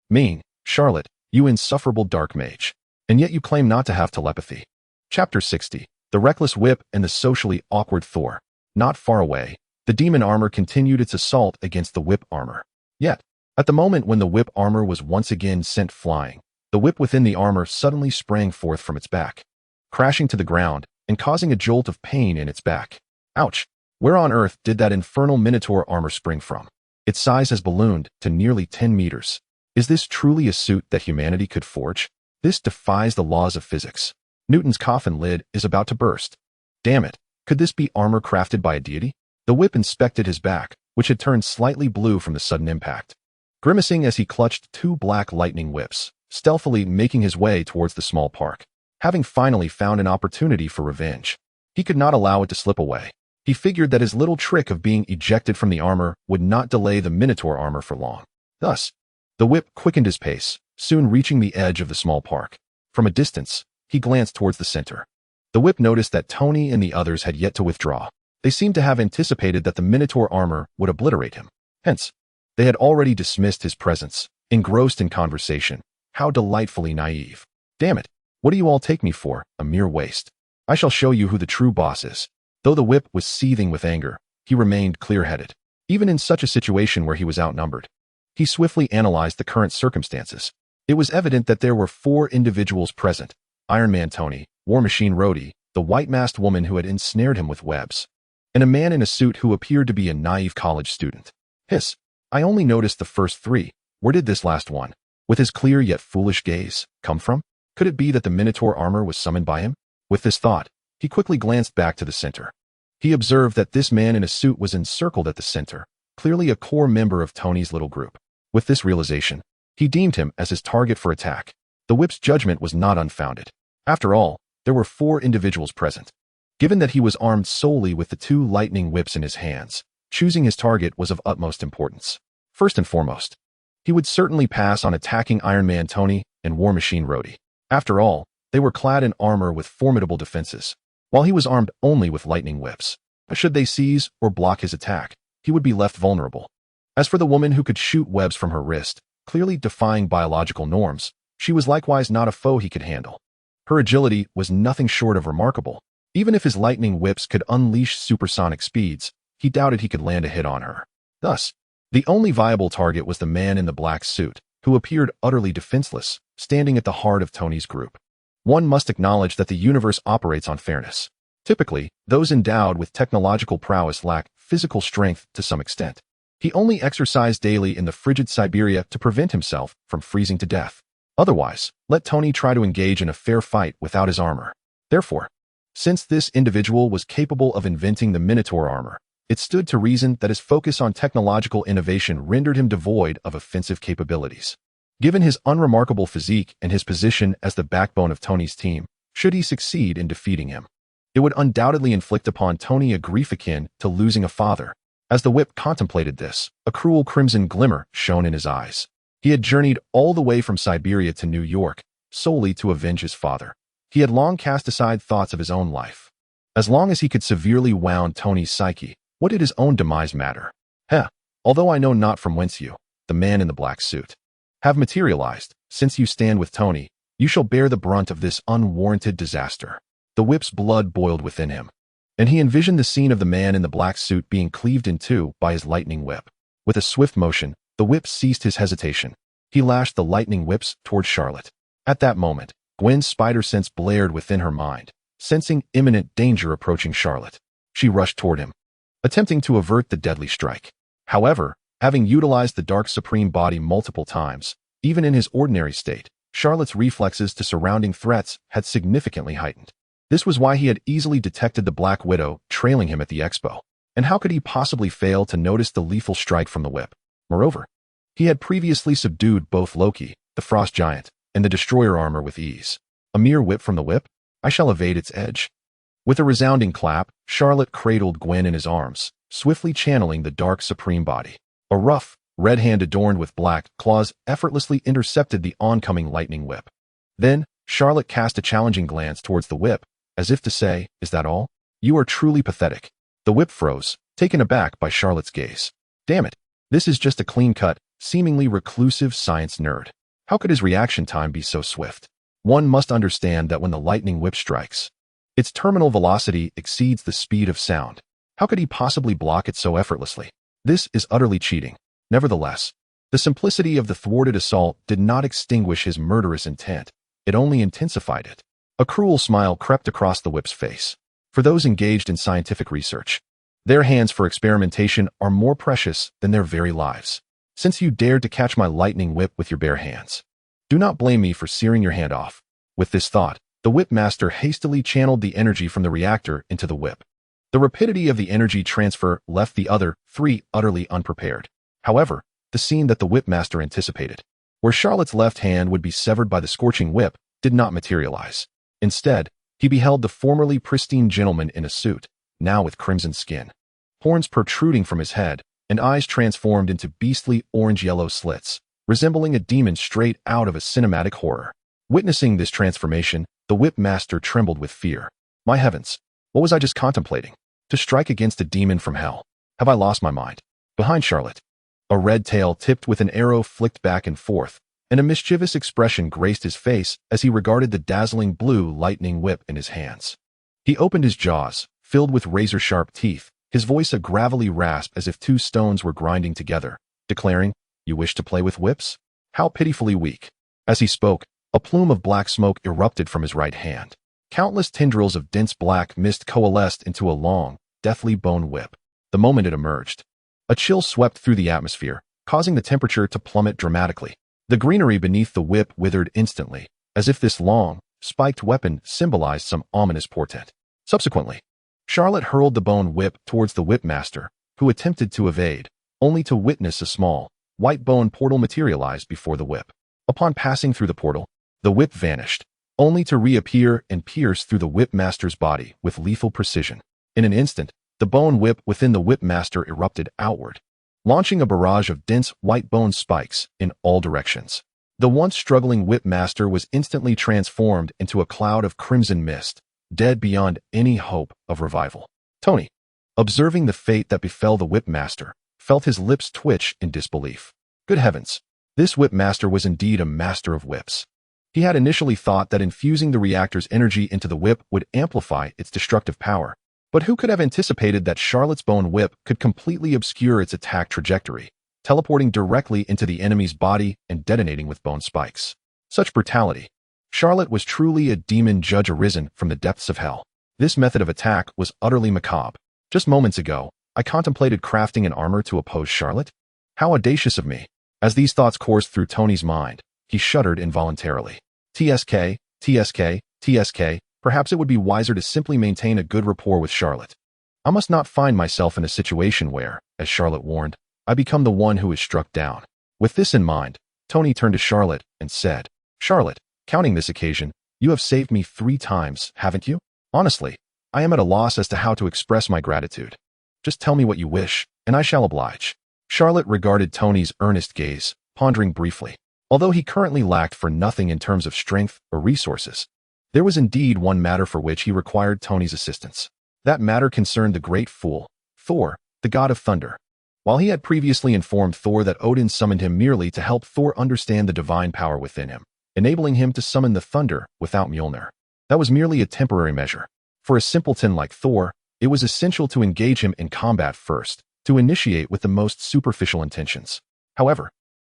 "Mean, Charlot, you insufferable dark mage. And yet you claim not to have telepathy." Chapter 60. The Reckless Whip and the Socially Awkward Thor. Not far away, the demon armor continued its assault against the whip armor. Yet, at the moment when the whip armor was once again sent flying, the whip within the armor suddenly sprang forth from its back, crashing to the ground and causing a jolt of pain in its back. Ouch! Where on earth did that infernal minotaur armor spring from? Its size has ballooned to nearly 10 meters. Is this truly a suit that humanity could forge? This defies the laws of physics. Newton's coffin lid is about to burst. Damn it, could this be armor crafted by a deity? The whip inspected his back, which had turned slightly blue from the sudden impact, grimacing as he clutched two black lightning whips, stealthily making his way towards the small park. Having finally found an opportunity for revenge, he could not allow it to slip away. He figured that his little trick of being ejected from the armor would not delay the minotaur armor for long. Thus, the whip quickened his pace, soon reaching the edge of the small park. From a distance, he glanced towards the center. The whip noticed that Tony and the others had yet to withdraw. They seemed to have anticipated that the minotaur armor would obliterate him. Hence, They had already dismissed his presence, engrossed in conversation. How delightfully naive. Damn it, what do you all take me for? A mere waste. I shall show you who the true boss is. Though the whip was seething with anger, he remained clear-headed, even in such a situation where he was outnumbered. He swiftly analyzed the current circumstances. It was evident that there were 4 individuals present: Iron Man Tony, War Machine Rhodey, the white-masked woman who had ensnared him with webs, and a man in a suit who appeared to be a naive college student. Hiss. I only noticed the first 3. Where did this last one, with his clear yet foolish gaze, come from? Could it be that the Minotaur armor was summoned by him? With this thought, he quickly glanced back to the center. He observed that this man in a suit was encircled at the center, clearly a core member of Tony's little group. With this realization, he deemed him as his target for attack. The whip's judgment was not unfounded. After all, there were 4 individuals present. Given that he was armed solely with the 2 lightning whips in his hands, choosing his target was of utmost importance. First and foremost, he would certainly pass on attacking Iron Man Tony and War Machine Rhodey. After all, they were clad in armor with formidable defenses, while he was armed only with lightning whips. Should they seize or block his attack, he would be left vulnerable. As for the woman who could shoot webs from her wrist, clearly defying biological norms, she was likewise not a foe he could handle. Her agility was nothing short of remarkable. Even if his lightning whips could unleash supersonic speeds, he doubted he could land a hit on her. Thus, the only viable target was the man in the black suit, who appeared utterly defenseless, standing at the heart of Tony's group. One must acknowledge that the universe operates on fairness. Typically, those endowed with technological prowess lack physical strength to some extent. He only exercised daily in the frigid Siberia to prevent himself from freezing to death. Otherwise, let Tony try to engage in a fair fight without his armor. Therefore, since this individual was capable of inventing the Minotaur armor, it stood to reason that his focus on technological innovation rendered him devoid of offensive capabilities. Given his unremarkable physique and his position as the backbone of Tony's team, should he succeed in defeating him, it would undoubtedly inflict upon Tony a grief akin to losing a father. As the whip contemplated this, a cruel crimson glimmer shone in his eyes. He had journeyed all the way from Siberia to New York, solely to avenge his father. He had long cast aside thoughts of his own life. As long as he could severely wound Tony's psyche, what did his own demise matter? Although I know not from whence you, the man in the black suit, have materialized, since you stand with Tony, you shall bear the brunt of this unwarranted disaster. The whip's blood boiled within him, and he envisioned the scene of the man in the black suit being cleaved in 2 by his lightning whip. With a swift motion, the whip ceased his hesitation. He lashed the lightning whips toward Charlotte. At that moment, Gwen's spider sense blared within her mind, sensing imminent danger approaching Charlotte. She rushed toward him, attempting to avert the deadly strike. However, having utilized the dark supreme body multiple times, even in his ordinary state, Charlotte's reflexes to surrounding threats had significantly heightened. This was why he had easily detected the Black Widow trailing him at the expo. And how could he possibly fail to notice the lethal strike from the whip? Moreover, he had previously subdued both Loki, the frost giant, and the destroyer armor with ease. A mere whip from the whip? I shall evade its edge. With a resounding clap, Charlotte cradled Gwen in his arms, swiftly channeling the dark supreme body. A rough, red hand adorned with black claws effortlessly intercepted the oncoming lightning whip. Then, Charlotte cast a challenging glance towards the whip, as if to say, is that all? You are truly pathetic. The whip froze, taken aback by Charlotte's gaze. Damn it, this is just a clean-cut, seemingly reclusive science nerd. How could his reaction time be so swift? One must understand that when the lightning whip strikes, its terminal velocity exceeds the speed of sound. How could he possibly block it so effortlessly? This is utterly cheating. Nevertheless, the simplicity of the thwarted assault did not extinguish his murderous intent. It only intensified it. A cruel smile crept across the whip's face. For those engaged in scientific research, their hands for experimentation are more precious than their very lives. Since you dared to catch my lightning whip with your bare hands, do not blame me for searing your hand off. With this thought, the whip master hastily channeled the energy from the reactor into the whip. The rapidity of the energy transfer left the other 3 utterly unprepared. However, the scene that the whip master anticipated, where Charlotte's left hand would be severed by the scorching whip, did not materialize. Instead, he beheld the formerly pristine gentleman in a suit, now with crimson skin, horns protruding from his head, and eyes transformed into beastly orange-yellow slits, resembling a demon straight out of a cinematic horror. Witnessing this transformation, the whip master trembled with fear. My heavens, what was I just contemplating? To strike against a demon from hell? Have I lost my mind? Behind Charlotte, A red tail tipped with an arrow flicked back and forth, and a mischievous expression graced his face as he regarded the dazzling blue lightning whip in his hands. He opened his jaws, filled with razor-sharp teeth, his voice a gravelly rasp as if two stones were grinding together, declaring, "You wish to play with whips? How pitifully weak." As he spoke, a plume of black smoke erupted from his right hand. Countless tendrils of dense black mist coalesced into a long, deathly bone whip. The moment it emerged, a chill swept through the atmosphere, causing the temperature to plummet dramatically. The greenery beneath the whip withered instantly, as if this long, spiked weapon symbolized some ominous portent. Subsequently, Charlotte hurled the bone whip towards the whipmaster, who attempted to evade, only to witness a small, white bone portal materialize before the whip. Upon passing through the portal, the whip vanished, only to reappear and pierce through the whipmaster's body with lethal precision. In an instant, the bone whip within the whipmaster erupted outward, launching a barrage of dense white bone spikes in all directions. The once struggling whipmaster was instantly transformed into a cloud of crimson mist, dead beyond any hope of revival. Tony, observing the fate that befell the whipmaster, felt his lips twitch in disbelief. Good heavens, this whipmaster was indeed a master of whips. He had initially thought that infusing the reactor's energy into the whip would amplify its destructive power, but who could have anticipated that Charlotte's bone whip could completely obscure its attack trajectory, teleporting directly into the enemy's body and detonating with bone spikes. Such brutality. Charlotte was truly a demon judge arisen from the depths of hell. This method of attack was utterly macabre. Just moments ago, I contemplated crafting an armor to oppose Charlotte. How audacious of me. As these thoughts coursed through Tony's mind, he shuddered involuntarily. TSK, TSK, TSK, perhaps it would be wiser to simply maintain a good rapport with Charlotte. I must not find myself in a situation where, as Charlotte warned, I become the one who is struck down. With this in mind, Tony turned to Charlotte and said, "Charlotte, counting this occasion, you have saved me 3 times, haven't you? Honestly, I am at a loss as to how to express my gratitude. Just tell me what you wish, and I shall oblige." Charlotte regarded Tony's earnest gaze, pondering briefly. Although he currently lacked for nothing in terms of strength or resources, there was indeed one matter for which he required Tony's assistance. That matter concerned the great fool, Thor, the god of thunder. While he had previously informed Thor that Odin summoned him merely to help Thor understand the divine power within him, enabling him to summon the thunder without Mjolnir, that was merely a temporary measure. For a simpleton like Thor, it was essential to engage him in combat first, to initiate with the most superficial intentions. However,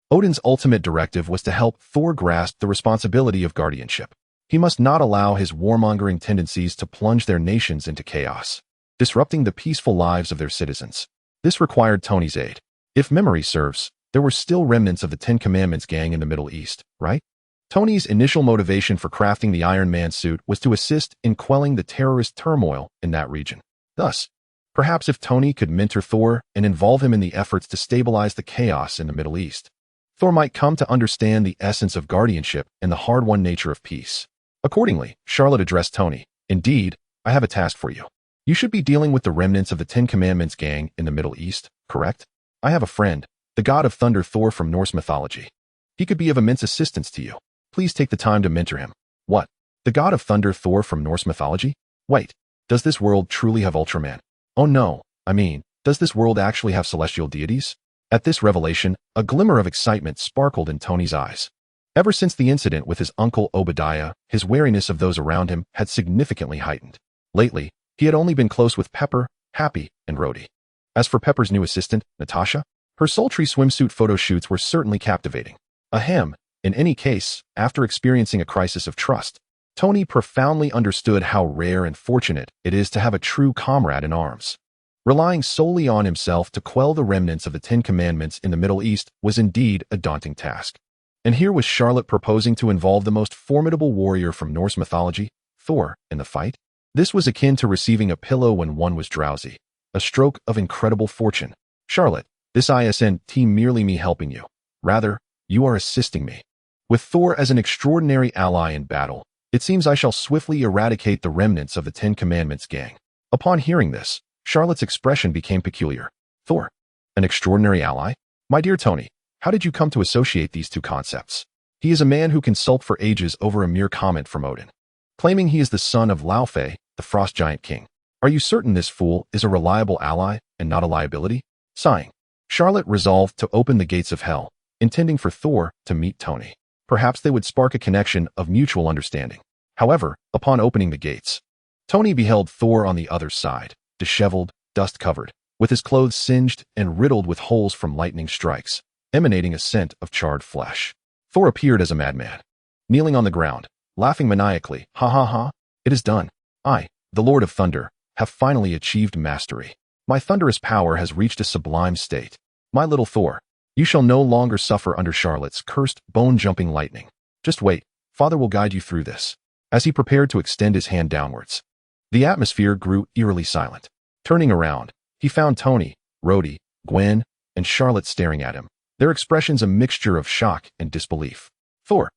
Odin's ultimate directive was to help Thor grasp the responsibility of guardianship. He must not allow his warmongering tendencies to plunge their nations into chaos, disrupting the peaceful lives of their citizens. This required Tony's aid. If memory serves, there were still remnants of the Ten Commandments gang in the Middle East, right? Tony's initial motivation for crafting the Iron Man suit was to assist in quelling the terrorist turmoil in that region. Thus, perhaps if Tony could mentor Thor and involve him in the efforts to stabilize the chaos in the Middle East, Thor might come to understand the essence of guardianship and the hard-won nature of peace. Accordingly, Charlotte addressed Tony. "Indeed, I have a task for you. You should be dealing with the remnants of the Ten Commandments gang in the Middle East, correct? I have a friend, the god of thunder Thor from Norse mythology. He could be of immense assistance to you. Please take the time to mentor him." "What? The god of thunder Thor from Norse mythology? Wait, does this world truly have Ultraman? Oh no, I mean, does this world actually have celestial deities?" At this revelation, a glimmer of excitement sparkled in Tony's eyes. Ever since the incident with his uncle Obadiah, his wariness of those around him had significantly heightened. Lately, he had only been close with Pepper, Happy, and Rhodey. As for Pepper's new assistant, Natasha, her sultry swimsuit photo shoots were certainly captivating. Ahem, in any case, after experiencing a crisis of trust, Tony profoundly understood how rare and fortunate it is to have a true comrade in arms. Relying solely on himself to quell the remnants of the Ten Commandments in the Middle East was indeed a daunting task. And here was Charlotte proposing to involve the most formidable warrior from Norse mythology, Thor, in the fight. This was akin to receiving a pillow when one was drowsy, a stroke of incredible fortune. "Charlotte, this isn't merely me helping you. Rather, you are assisting me. With Thor as an extraordinary ally in battle, it seems I shall swiftly eradicate the remnants of the Ten Commandments gang." Upon hearing this, Charlotte's expression became peculiar. "Thor, an extraordinary ally? My dear Tony, how did you come to associate these two concepts? He is a man who can sulk for ages over a mere comment from Odin, claiming he is the son of Laufey, the frost giant king. Are you certain this fool is a reliable ally and not a liability?" Sighing, Charlotte resolved to open the gates of hell, intending for Thor to meet Tony. Perhaps they would spark a connection of mutual understanding. However, upon opening the gates, Tony beheld Thor on the other side, disheveled, dust-covered, with his clothes singed and riddled with holes from lightning strikes, emanating a scent of charred flesh. Thor appeared as a madman, kneeling on the ground, laughing maniacally. Ha ha ha, it is done. I, the Lord of Thunder, have finally achieved mastery. My thunderous power has reached a sublime state. My little Thor, you shall no longer suffer under Charlotte's cursed, bone-jumping lightning. Just wait, Father will guide you through this. As he prepared to extend his hand downwards, the atmosphere grew eerily silent. Turning around, he found Tony, Rhodey, Gwen, and Charlotte staring at him, their expressions a mixture of shock and disbelief. Thor.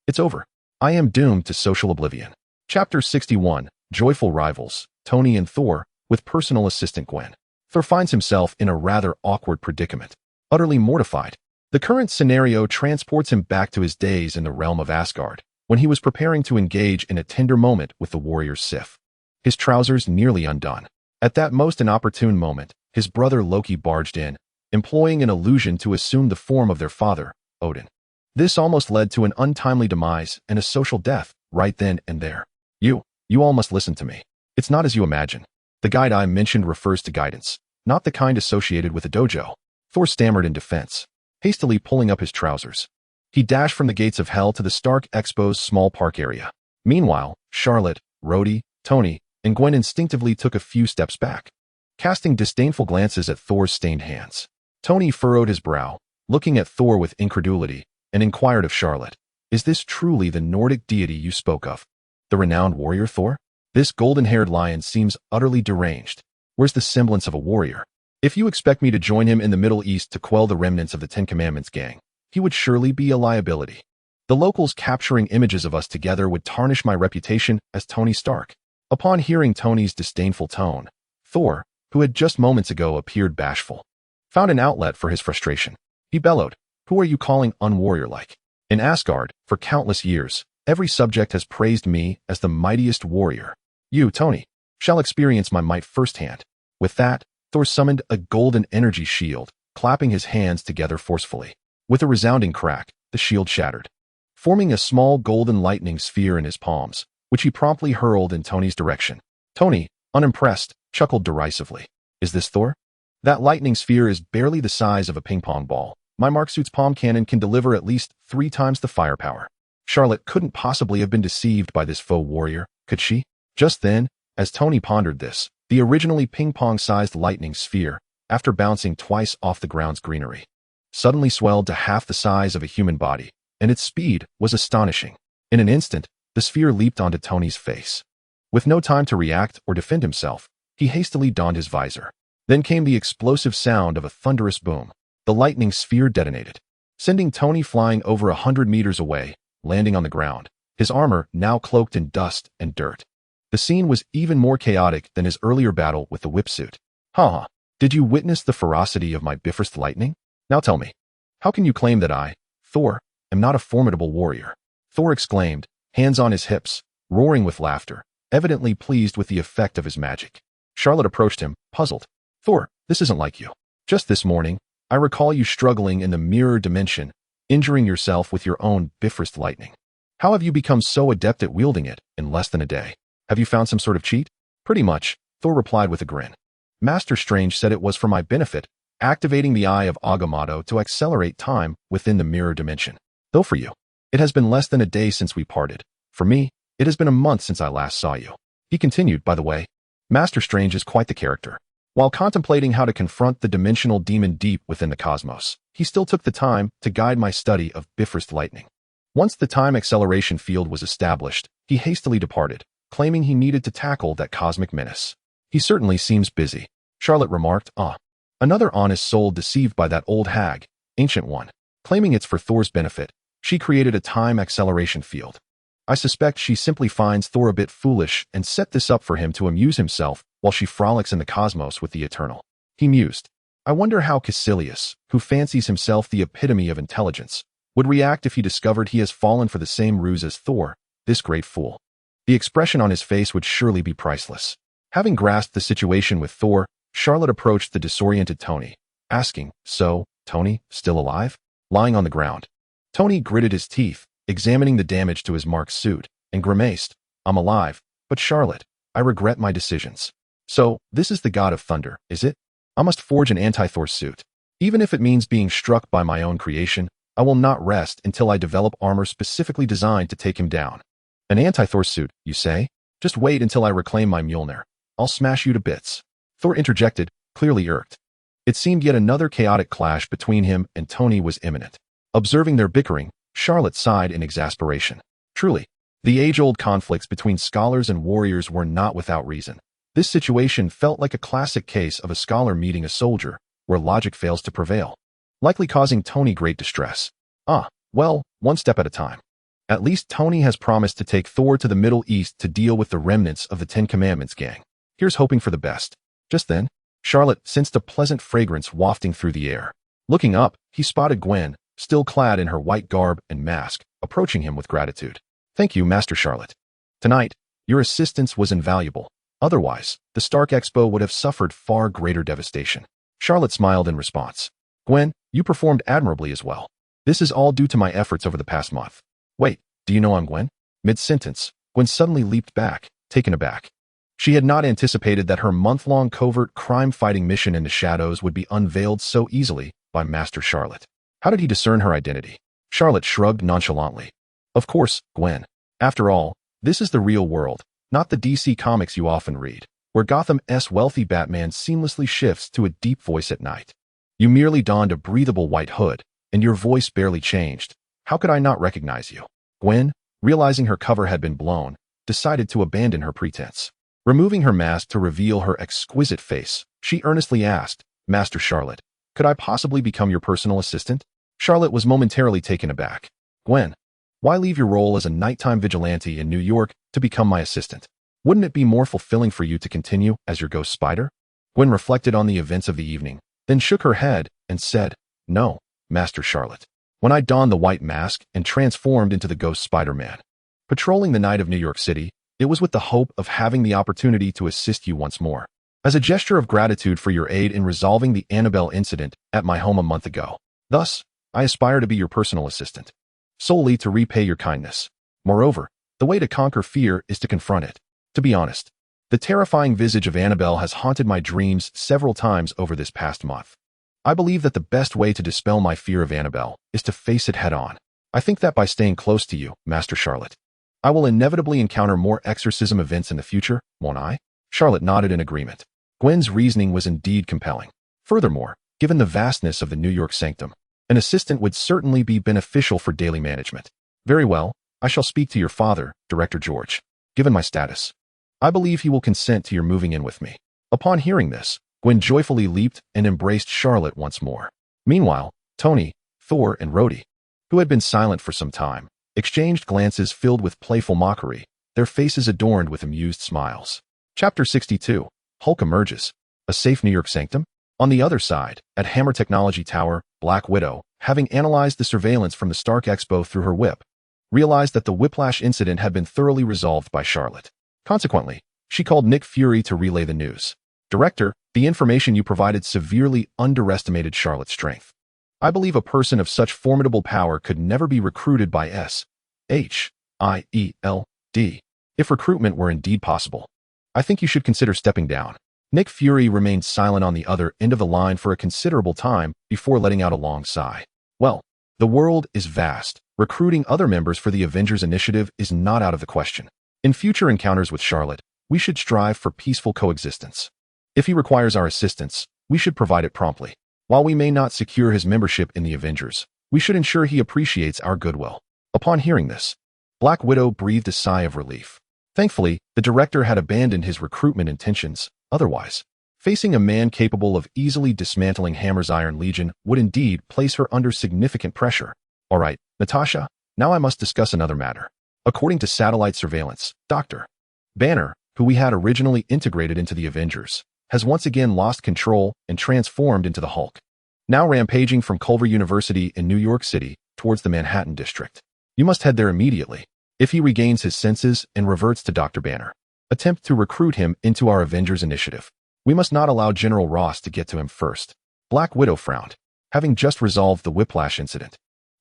It's over. I am doomed to social oblivion. Chapter 61, Joyful Rivals, Tony and Thor, with personal assistant Gwen. Thor finds himself in a rather awkward predicament. Utterly mortified, the current scenario transports him back to his days in the realm of Asgard, when he was preparing to engage in a tender moment with the warrior Sif. His trousers nearly undone. At that most inopportune moment, his brother Loki barged in, employing an illusion to assume the form of their father, Odin. This almost led to an untimely demise and a social death, right then and there. You all must listen to me. It's not as you imagine. The guide I mentioned refers to guidance, not the kind associated with a dojo. Thor stammered in defense, hastily pulling up his trousers. He dashed from the gates of hell to the Stark Expo's small park area. Meanwhile, Charlotte, Rhodey, Tony, and Gwen instinctively took a few steps back, casting disdainful glances at Thor's stained hands. Tony furrowed his brow, looking at Thor with incredulity, and inquired of Charlotte, "Is this truly the Nordic deity you spoke of? The renowned warrior Thor? This golden-haired lion seems utterly deranged. Where's the semblance of a warrior? If you expect me to join him in the Middle East to quell the remnants of the Ten Commandments gang, he would surely be a liability. The locals capturing images of us together would tarnish my reputation as Tony Stark." Upon hearing Tony's disdainful tone, Thor, who had just moments ago appeared bashful, found an outlet for his frustration. He bellowed, "Who are you calling unwarrior-like? In Asgard, for countless years, every subject has praised me as the mightiest warrior. You, Tony, shall experience my might firsthand." With that, Thor summoned a golden energy shield, clapping his hands together forcefully. With a resounding crack, the shield shattered, forming a small golden lightning sphere in his palms, which he promptly hurled in Tony's direction. Tony, unimpressed, chuckled derisively. "Is this Thor? That lightning sphere is barely the size of a ping-pong ball. My Mark Suit's palm cannon can deliver at least 3 times the firepower." Charlotte couldn't possibly have been deceived by this faux warrior, could she? Just then, as Tony pondered this, the originally ping-pong-sized lightning sphere, after bouncing twice off the ground's greenery, suddenly swelled to half the size of a human body, and its speed was astonishing. In an instant, the sphere leaped onto Tony's face. With no time to react or defend himself, he hastily donned his visor. Then came the explosive sound of a thunderous boom. The lightning sphere detonated, sending Tony flying over 100 meters away, landing on the ground, his armor now cloaked in dust and dirt. The scene was even more chaotic than his earlier battle with the whipsuit. "Ha! Did you witness the ferocity of my Bifrost lightning? Now tell me, how can you claim that I, Thor, am not a formidable warrior?" Thor exclaimed, hands on his hips, roaring with laughter, evidently pleased with the effect of his magic. Charlotte approached him, puzzled. "Thor, this isn't like you. Just this morning, I recall you struggling in the mirror dimension, injuring yourself with your own Bifrost lightning. How have you become so adept at wielding it in less than a day? Have you found some sort of cheat?" "Pretty much," Thor replied with a grin. "Master Strange said it was for my benefit, activating the Eye of Agamotto to accelerate time within the mirror dimension. Though for you, it has been less than a day since we parted. For me, it has been a month since I last saw you." He continued, "By the way, Master Strange is quite the character. While contemplating how to confront the dimensional demon deep within the cosmos, he still took the time to guide my study of Bifrost lightning. Once the time acceleration field was established, he hastily departed, claiming he needed to tackle that cosmic menace." "He certainly seems busy," Charlotte remarked. Another honest soul deceived by that old hag, Ancient One. Claiming it's for Thor's benefit, she created a time acceleration field. I suspect she simply finds Thor a bit foolish and set this up for him to amuse himself while she frolics in the cosmos with the Eternal." He mused. "I wonder how Caecilius, who fancies himself the epitome of intelligence, would react if he discovered he has fallen for the same ruse as Thor, this great fool. The expression on his face would surely be priceless." Having grasped the situation with Thor, Charlotte approached the disoriented Tony, asking, "So, Tony, still alive?" Lying on the ground. Tony gritted his teeth, examining the damage to his marked suit, and grimaced, "I'm alive, but Charlotte, I regret my decisions." "So, this is the god of thunder, is it? I must forge an anti-Thor suit. Even if it means being struck by my own creation, I will not rest until I develop armor specifically designed to take him down." "An anti-Thor suit, you say? Just wait until I reclaim my Mjolnir. I'll smash you to bits." Thor interjected, clearly irked. It seemed yet another chaotic clash between him and Tony was imminent. Observing their bickering, Charlotte sighed in exasperation. Truly, the age-old conflicts between scholars and warriors were not without reason. This situation felt like a classic case of a scholar meeting a soldier, where logic fails to prevail, likely causing Tony great distress. Well, one step at a time. At least Tony has promised to take Thor to the Middle East to deal with the remnants of the Ten Commandments gang. Here's hoping for the best. Just then, Charlotte sensed a pleasant fragrance wafting through the air. Looking up, he spotted Gwen, still clad in her white garb and mask, approaching him with gratitude. "Thank you, Master Charlotte. Tonight, your assistance was invaluable. Otherwise, the Stark Expo would have suffered far greater devastation." Charlotte smiled in response. "Gwen, you performed admirably as well. This is all due to my efforts over the past month." "Wait, do you know I'm Gwen?" Mid-sentence, Gwen suddenly leaped back, taken aback. She had not anticipated that her month-long covert crime-fighting mission in the shadows would be unveiled so easily by Master Charlotte. How did he discern her identity? Charlotte shrugged nonchalantly. "Of course, Gwen. After all, this is the real world, not the DC comics you often read, where Gotham's wealthy Batman seamlessly shifts to a deep voice at night. You merely donned a breathable white hood, and your voice barely changed. How could I not recognize you?" Gwen, realizing her cover had been blown, decided to abandon her pretense. Removing her mask to reveal her exquisite face, she earnestly asked, "Master Charlotte, could I possibly become your personal assistant?" Charlotte was momentarily taken aback. "Gwen, why leave your role as a nighttime vigilante in New York to become my assistant? Wouldn't it be more fulfilling for you to continue as your ghost spider?" Gwen reflected on the events of the evening, then shook her head and said, "No, Master Charlotte. When I donned the white mask and transformed into the ghost Spider-Man, patrolling the night of New York City, it was with the hope of having the opportunity to assist you once more. As a gesture of gratitude for your aid in resolving the Annabelle incident at my home a month ago. Thus, I aspire to be your personal assistant, solely to repay your kindness. Moreover, the way to conquer fear is to confront it. To be honest, the terrifying visage of Annabelle has haunted my dreams several times over this past month. I believe that the best way to dispel my fear of Annabelle is to face it head-on. I think that by staying close to you, Master Charlotte, I will inevitably encounter more exorcism events in the future, won't I?" Charlotte nodded in agreement. Gwen's reasoning was indeed compelling. Furthermore, given the vastness of the New York sanctum, an assistant would certainly be beneficial for daily management. "Very well, I shall speak to your father, Director George. Given my status, I believe he will consent to your moving in with me." Upon hearing this, Gwen joyfully leaped and embraced Charlotte once more. Meanwhile, Tony, Thor, and Rhodey, who had been silent for some time, exchanged glances filled with playful mockery, their faces adorned with amused smiles. Chapter 62. Hulk emerges. A safe New York sanctum? On the other side, at Hammer Technology Tower, Black Widow, having analyzed the surveillance from the Stark Expo through her whip, realized that the Whiplash incident had been thoroughly resolved by Charlotte. Consequently, she called Nick Fury to relay the news. "Director, the information you provided severely underestimated Charlotte's strength. I believe a person of such formidable power could never be recruited by SHIELD. If recruitment were indeed possible, I think you should consider stepping down." Nick Fury remained silent on the other end of the line for a considerable time before letting out a long sigh. "Well, the world is vast. Recruiting other members for the Avengers initiative is not out of the question. In future encounters with Charlotte, we should strive for peaceful coexistence. If he requires our assistance, we should provide it promptly. While we may not secure his membership in the Avengers, we should ensure he appreciates our goodwill." Upon hearing this, Black Widow breathed a sigh of relief. Thankfully, the director had abandoned his recruitment intentions. Otherwise, facing a man capable of easily dismantling Hammer's Iron Legion would indeed place her under significant pressure. "All right, Natasha, now I must discuss another matter. According to satellite surveillance, Dr. Banner, who we had originally integrated into the Avengers, has once again lost control and transformed into the Hulk, now rampaging from Culver University in New York City towards the Manhattan district. You must head there immediately. If he regains his senses and reverts to Dr. Banner, attempt to recruit him into our Avengers initiative. We must not allow General Ross to get to him first." Black Widow frowned, having just resolved the Whiplash incident.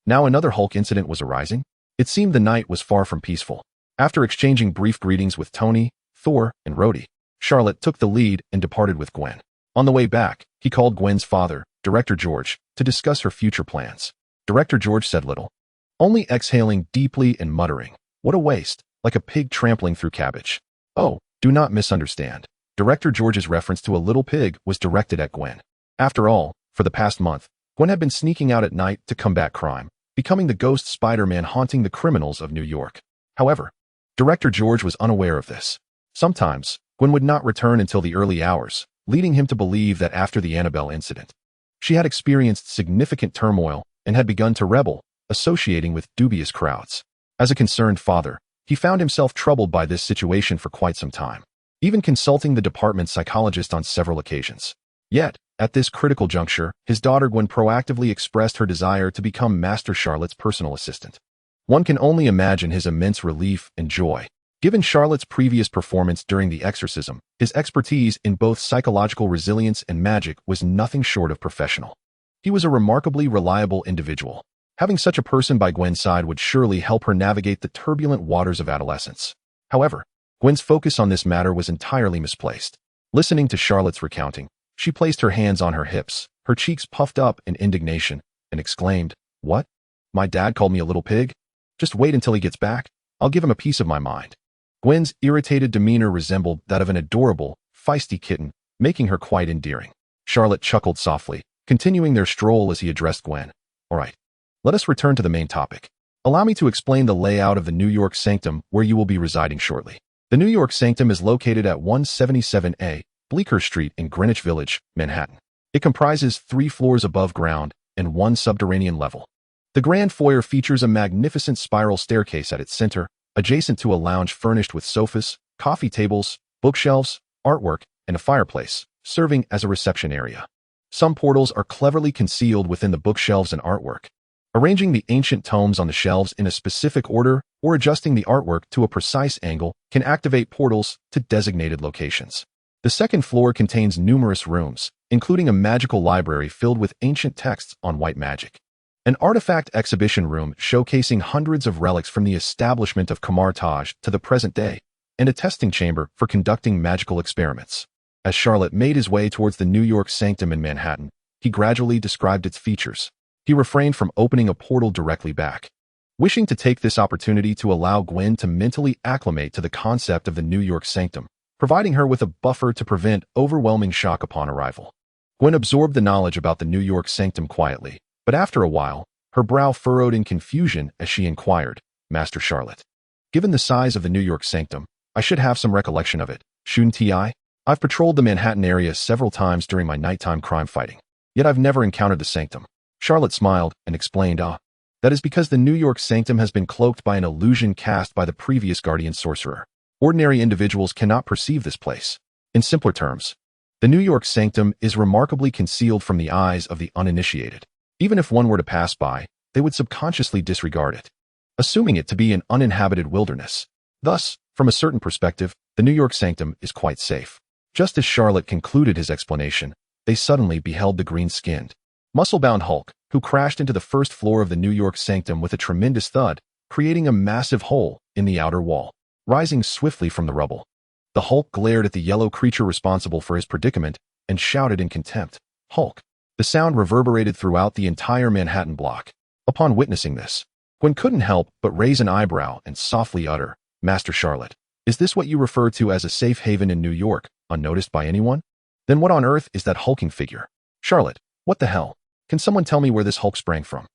Now another Hulk incident was arising? It seemed the night was far from peaceful. After exchanging brief greetings with Tony, Thor, and Rhodey, Charlotte took the lead and departed with Gwen. On the way back, he called Gwen's father, Director George, to discuss her future plans. Director George said little, only exhaling deeply and muttering, "What a waste, like a pig trampling through cabbage." Oh, do not misunderstand. Director George's reference to a little pig was directed at Gwen. After all, for the past month, Gwen had been sneaking out at night to combat crime, becoming the ghost Spider-Man haunting the criminals of New York. However, Director George was unaware of this. Sometimes, Gwen would not return until the early hours, leading him to believe that after the Annabelle incident, she had experienced significant turmoil and had begun to rebel, associating with dubious crowds. As a concerned father, he found himself troubled by this situation for quite some time, even consulting the department psychologist on several occasions. Yet, at this critical juncture, his daughter Gwen proactively expressed her desire to become Master Charlotte's personal assistant. One can only imagine his immense relief and joy. Given Charlotte's previous performance during the exorcism, his expertise in both psychological resilience and magic was nothing short of professional. He was a remarkably reliable individual. Having such a person by Gwen's side would surely help her navigate the turbulent waters of adolescence. However, Gwen's focus on this matter was entirely misplaced. Listening to Charlotte's recounting, she placed her hands on her hips, her cheeks puffed up in indignation, and exclaimed, "What? My dad called me a little pig? Just wait until he gets back. I'll give him a piece of my mind." Gwen's irritated demeanor resembled that of an adorable, feisty kitten, making her quite endearing. Charlotte chuckled softly, continuing their stroll as he addressed Gwen. "All right, let us return to the main topic. Allow me to explain the layout of the New York Sanctum where you will be residing shortly." The New York Sanctum is located at 177A, Bleecker Street in Greenwich Village, Manhattan. It comprises 3 floors above ground and 1 subterranean level. The grand foyer features a magnificent spiral staircase at its center, adjacent to a lounge furnished with sofas, coffee tables, bookshelves, artwork, and a fireplace, serving as a reception area. Some portals are cleverly concealed within the bookshelves and artwork. Arranging the ancient tomes on the shelves in a specific order or adjusting the artwork to a precise angle can activate portals to designated locations. The second floor contains numerous rooms, including a magical library filled with ancient texts on white magic, an artifact exhibition room showcasing hundreds of relics from the establishment of Kamar-Taj to the present day, and a testing chamber for conducting magical experiments. As Charlotte made his way towards the New York Sanctum in Manhattan, he gradually described its features. He refrained from opening a portal directly back, wishing to take this opportunity to allow Gwen to mentally acclimate to the concept of the New York Sanctum, providing her with a buffer to prevent overwhelming shock upon arrival. Gwen absorbed the knowledge about the New York Sanctum quietly, but after a while, her brow furrowed in confusion as she inquired, "Master Charlotte, given the size of the New York Sanctum, I should have some recollection of it, shouldn't I? I've patrolled the Manhattan area several times during my nighttime crime fighting, yet I've never encountered the Sanctum." Charlotte smiled and explained, that is because the New York Sanctum has been cloaked by an illusion cast by the previous guardian sorcerer. Ordinary individuals cannot perceive this place. In simpler terms, the New York Sanctum is remarkably concealed from the eyes of the uninitiated. Even if one were to pass by, they would subconsciously disregard it, assuming it to be an uninhabited wilderness. Thus, from a certain perspective, the New York Sanctum is quite safe. Just as Charlotte concluded his explanation, they suddenly beheld the green-skinned, muscle-bound Hulk, who crashed into the first floor of the New York Sanctum with a tremendous thud, creating a massive hole in the outer wall. Rising swiftly from the rubble, the Hulk glared at the yellow creature responsible for his predicament and shouted in contempt, "Hulk!" The sound reverberated throughout the entire Manhattan block. Upon witnessing this, Gwen couldn't help but raise an eyebrow and softly utter, "Master Charlotte, is this what you refer to as a safe haven in New York, unnoticed by anyone? Then what on earth is that hulking figure? Charlotte, what the hell? Can someone tell me where this Hulk sprang from?"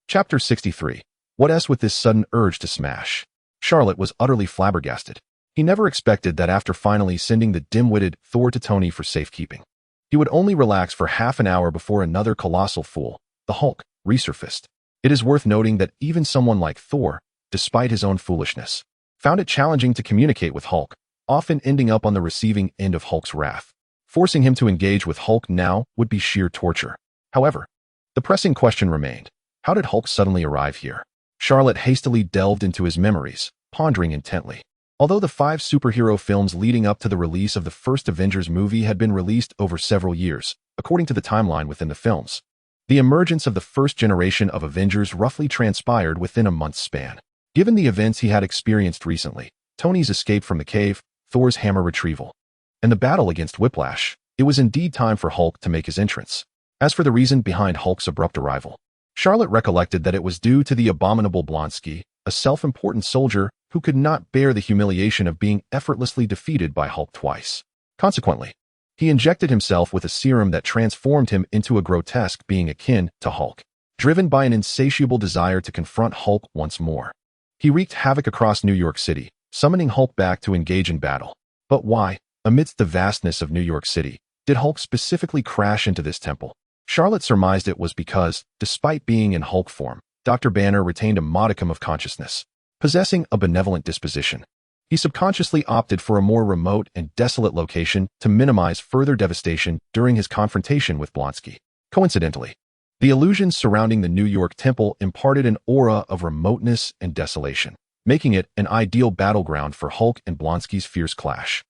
Chapter 63. What S with this sudden urge to smash? Charlotte was utterly flabbergasted. He never expected that after finally sending the dim-witted Thor to Tony for safekeeping, he would only relax for half an hour before another colossal fool, the Hulk, resurfaced. It is worth noting that even someone like Thor, despite his own foolishness, found it challenging to communicate with Hulk, often ending up on the receiving end of Hulk's wrath. Forcing him to engage with Hulk now would be sheer torture. However, the pressing question remained, how did Hulk suddenly arrive here? Charlotte hastily delved into his memories, pondering intently. Although the 5 superhero films leading up to the release of the first Avengers movie had been released over several years, according to the timeline within the films. The emergence of the first generation of Avengers roughly transpired within a month's span. Given the events he had experienced recently, Tony's escape from the cave, Thor's hammer retrieval, and the battle against Whiplash, it was indeed time for Hulk to make his entrance. As for the reason behind Hulk's abrupt arrival, Charlotte recollected that it was due to the abominable Blonsky, a self-important soldier who could not bear the humiliation of being effortlessly defeated by Hulk twice. Consequently, he injected himself with a serum that transformed him into a grotesque being akin to Hulk. Driven by an insatiable desire to confront Hulk once more, he wreaked havoc across New York City, summoning Hulk back to engage in battle. But why, amidst the vastness of New York City, did Hulk specifically crash into this temple? Charlotte surmised it was because, despite being in Hulk form, Dr. Banner retained a modicum of consciousness. Possessing a benevolent disposition, he subconsciously opted for a more remote and desolate location to minimize further devastation during his confrontation with Blonsky. Coincidentally, the illusions surrounding the New York temple imparted an aura of remoteness and desolation, making it an ideal battleground for Hulk and Blonsky's fierce clash.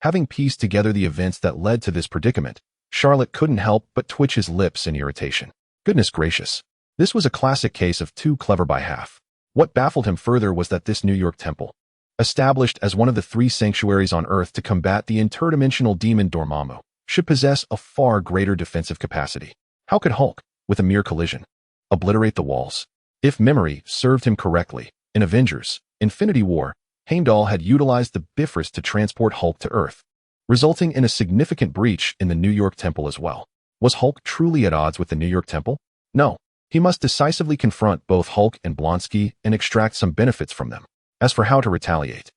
Having pieced together the events that led to this predicament, Charlotte couldn't help but twitch his lips in irritation. Goodness gracious. This was a classic case of too clever by half. What baffled him further was that this New York temple, established as one of the 3 sanctuaries on Earth to combat the interdimensional demon Dormammu, should possess a far greater defensive capacity. How could Hulk, with a mere collision, obliterate the walls? If memory served him correctly, in Avengers: Infinity War, Heimdall had utilized the Bifrost to transport Hulk to Earth, resulting in a significant breach in the New York temple as well. Was Hulk truly at odds with the New York temple? No. He must decisively confront both Hulk and Blonsky and extract some benefits from them. As for how to retaliate,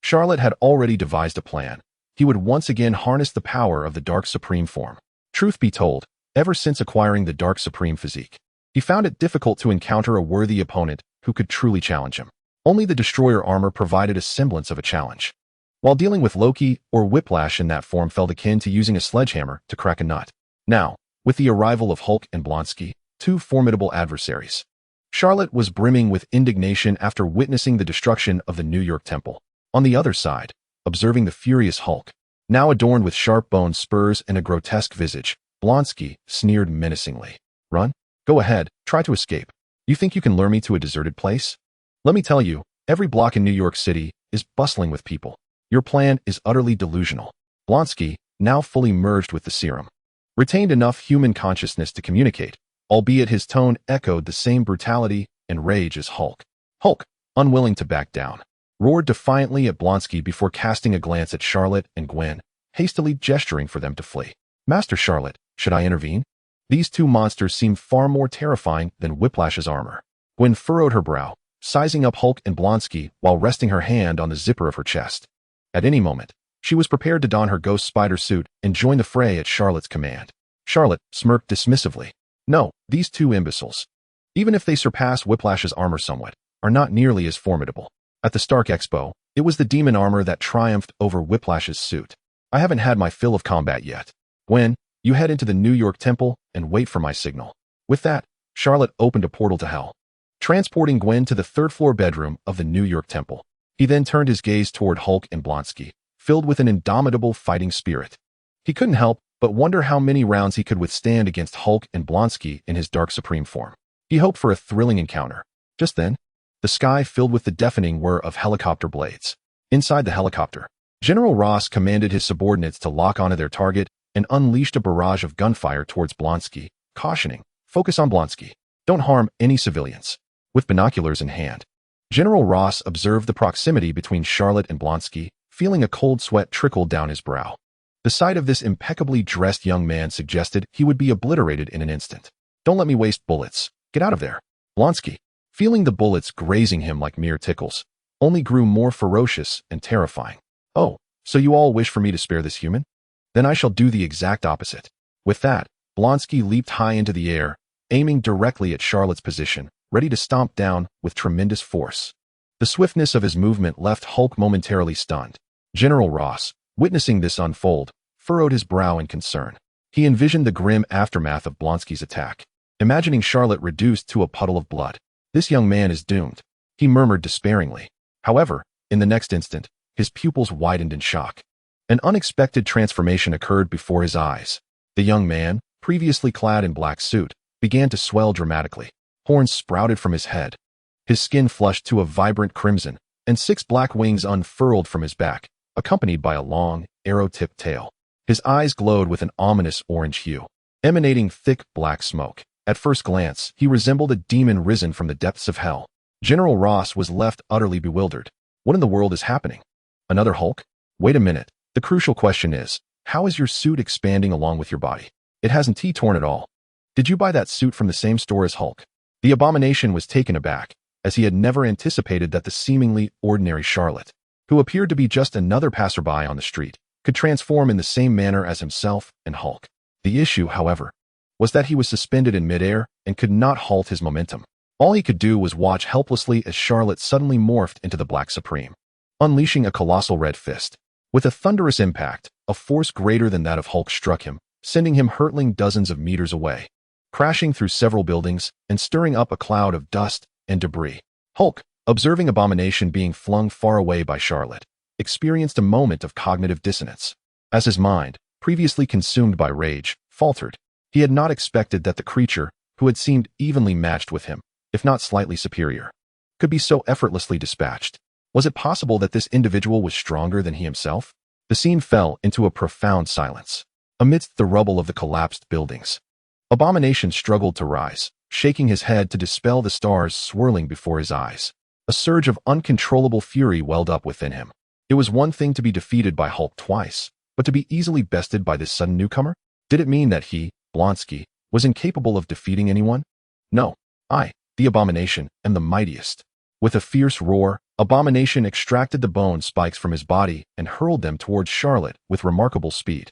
Charlotte had already devised a plan. He would once again harness the power of the Dark Supreme form. Truth be told, ever since acquiring the Dark Supreme physique, he found it difficult to encounter a worthy opponent who could truly challenge him. Only the Destroyer armor provided a semblance of a challenge, while dealing with Loki or Whiplash in that form felt akin to using a sledgehammer to crack a nut. Now, with the arrival of Hulk and Blonsky, 2 formidable adversaries, Charlotte was brimming with indignation after witnessing the destruction of the New York temple. On the other side, observing the furious Hulk, now adorned with sharp-boned spurs and a grotesque visage, Blonsky sneered menacingly. Run? Go ahead, try to escape. You think you can lure me to a deserted place? Let me tell you, every block in New York City is bustling with people. Your plan is utterly delusional. Blonsky, now fully merged with the serum, retained enough human consciousness to communicate, albeit his tone echoed the same brutality and rage as Hulk. Hulk, unwilling to back down, roared defiantly at Blonsky before casting a glance at Charlotte and Gwen, hastily gesturing for them to flee. Master Charlotte, should I intervene? These 2 monsters seemed far more terrifying than Whiplash's armor. Gwen furrowed her brow, sizing up Hulk and Blonsky while resting her hand on the zipper of her chest. At any moment, she was prepared to don her ghost spider suit and join the fray at Charlotte's command. Charlotte smirked dismissively. No, these 2 imbeciles, even if they surpass Whiplash's armor somewhat, are not nearly as formidable. At the Stark Expo, it was the demon armor that triumphed over Whiplash's suit. I haven't had my fill of combat yet. Gwen, you head into the New York temple and wait for my signal. With that, Charlotte opened a portal to hell, transporting Gwen to the 3rd-floor bedroom of the New York temple. He then turned his gaze toward Hulk and Blonsky, filled with an indomitable fighting spirit. He couldn't help but wonder how many rounds he could withstand against Hulk and Blonsky in his Dark Supreme form. He hoped for a thrilling encounter. Just then, the sky filled with the deafening whir of helicopter blades. Inside the helicopter, General Ross commanded his subordinates to lock onto their target and unleashed a barrage of gunfire towards Blonsky, cautioning, "Focus on Blonsky. Don't harm any civilians." With binoculars in hand, General Ross observed the proximity between Charlotte and Blonsky, feeling a cold sweat trickle down his brow. The sight of this impeccably dressed young man suggested he would be obliterated in an instant. "Don't let me waste bullets. Get out of there." Blonsky, feeling the bullets grazing him like mere tickles, only grew more ferocious and terrifying. "Oh, so you all wish for me to spare this human? Then I shall do the exact opposite." With that, Blonsky leaped high into the air, aiming directly at Charlotte's position, ready to stomp down with tremendous force. The swiftness of his movement left Hulk momentarily stunned. General Ross, witnessing this unfold, furrowed his brow in concern. He envisioned the grim aftermath of Blonsky's attack, imagining Charlotte reduced to a puddle of blood. "This young man is doomed," he murmured despairingly. However, in the next instant, his pupils widened in shock. An unexpected transformation occurred before his eyes. The young man, previously clad in black suit, began to swell dramatically. Horns sprouted from his head. His skin flushed to a vibrant crimson, and 6 black wings unfurled from his back, accompanied by a long, arrow-tipped tail. His eyes glowed with an ominous orange hue, emanating thick black smoke. At first glance, he resembled a demon risen from the depths of hell. General Ross was left utterly bewildered. What in the world is happening? Another Hulk? Wait a minute. The crucial question is, how is your suit expanding along with your body? It hasn't torn at all. Did you buy that suit from the same store as Hulk? The Abomination was taken aback, as he had never anticipated that the seemingly ordinary Charlot, who appeared to be just another passerby on the street, could transform in the same manner as himself and Hulk. The issue, however, was that he was suspended in midair and could not halt his momentum. All he could do was watch helplessly as Charlot suddenly morphed into the Black Supreme, unleashing a colossal red fist. With a thunderous impact, a force greater than that of Hulk struck him, sending him hurtling dozens of meters away, crashing through several buildings and stirring up a cloud of dust and debris. Hulk, observing Abomination being flung far away by Charlot, experienced a moment of cognitive dissonance. As his mind, previously consumed by rage, faltered, he had not expected that the creature, who had seemed evenly matched with him, if not slightly superior, could be so effortlessly dispatched. Was it possible that this individual was stronger than he himself? The scene fell into a profound silence. Amidst the rubble of the collapsed buildings, Abomination struggled to rise, shaking his head to dispel the stars swirling before his eyes. A surge of uncontrollable fury welled up within him. It was one thing to be defeated by Hulk twice, but to be easily bested by this sudden newcomer? Did it mean that he, Blonsky, was incapable of defeating anyone? No, I, the Abomination, am the mightiest. With a fierce roar, Abomination extracted the bone spikes from his body and hurled them towards Charlot with remarkable speed,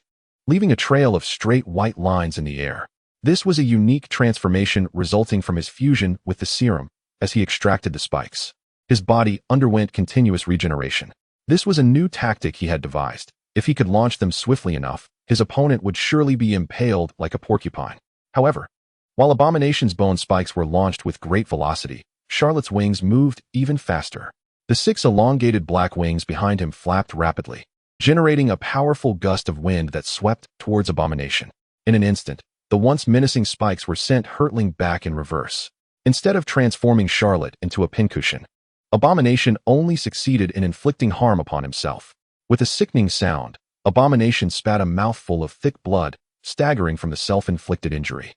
leaving a trail of straight white lines in the air. This was a unique transformation resulting from his fusion with the serum as he extracted the spikes. His body underwent continuous regeneration. This was a new tactic he had devised. If he could launch them swiftly enough, his opponent would surely be impaled like a porcupine. However, while Abomination's bone spikes were launched with great velocity, Charlot's wings moved even faster. The 6 elongated black wings behind him flapped rapidly, generating a powerful gust of wind that swept towards Abomination. In an instant, the once menacing spikes were sent hurtling back in reverse. Instead of transforming Charlot into a pincushion, Abomination only succeeded in inflicting harm upon himself. With a sickening sound, Abomination spat a mouthful of thick blood, staggering from the self-inflicted injury.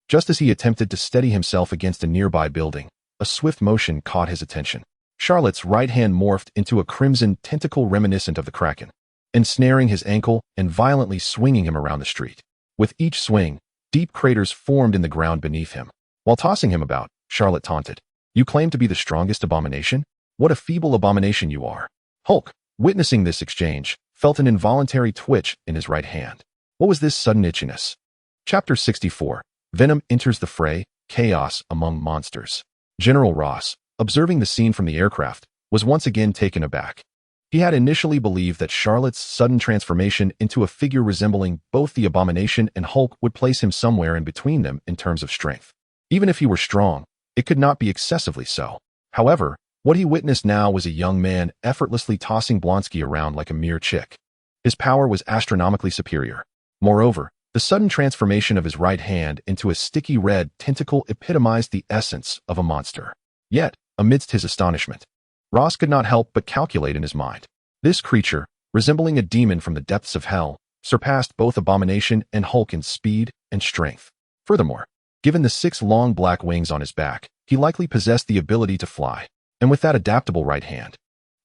Just as he attempted to steady himself against a nearby building, a swift motion caught his attention. Charlot's right hand morphed into a crimson tentacle reminiscent of the Kraken, ensnaring his ankle and violently swinging him around the street. With each swing, deep craters formed in the ground beneath him. While tossing him about, Charlot taunted, "You claim to be the strongest Abomination? What a feeble abomination you are." Hulk, witnessing this exchange, felt an involuntary twitch in his right hand. What was this sudden itchiness? Chapter 64. Venom enters the fray, chaos among monsters. General Ross, observing the scene from the aircraft, was once again taken aback. He had initially believed that Charlot's sudden transformation into a figure resembling both the Abomination and Hulk would place him somewhere in between them in terms of strength. Even if he were strong, it could not be excessively so. However, what he witnessed now was a young man effortlessly tossing Blonsky around like a mere chick. His power was astronomically superior. Moreover, the sudden transformation of his right hand into a sticky red tentacle epitomized the essence of a monster. Yet, amidst his astonishment, Ross could not help but calculate in his mind. This creature, resembling a demon from the depths of hell, surpassed both Abomination and Hulk in speed and strength. Furthermore, given the 6 long black wings on his back, he likely possessed the ability to fly, and with that adaptable right hand,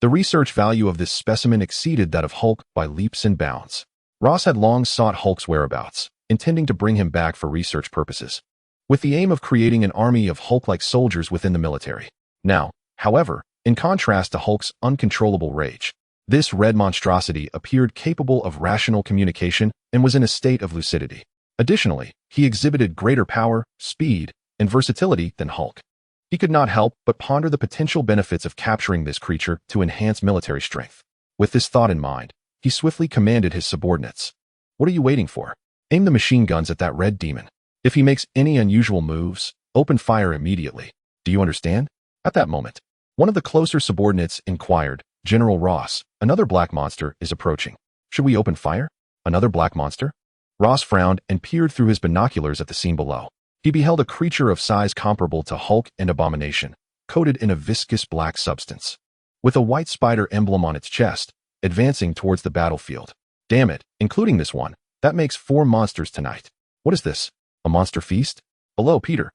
the research value of this specimen exceeded that of Hulk by leaps and bounds. Ross had long sought Hulk's whereabouts, intending to bring him back for research purposes, with the aim of creating an army of Hulk-like soldiers within the military. Now, however, in contrast to Hulk's uncontrollable rage, this red monstrosity appeared capable of rational communication and was in a state of lucidity. Additionally, he exhibited greater power, speed, and versatility than Hulk. He could not help but ponder the potential benefits of capturing this creature to enhance military strength. With this thought in mind, he swiftly commanded his subordinates. "What are you waiting for? Aim the machine guns at that red demon. If he makes any unusual moves, open fire immediately. Do you understand?" At that moment, one of the closer subordinates inquired, "General Ross, another black monster is approaching. Should we open fire?" "Another black monster?" Ross frowned and peered through his binoculars at the scene below. He beheld a creature of size comparable to Hulk and Abomination, coated in a viscous black substance, with a white spider emblem on its chest, advancing towards the battlefield. Damn it, including this one. That makes 4 monsters tonight. What is this? A monster feast? Below, Peter,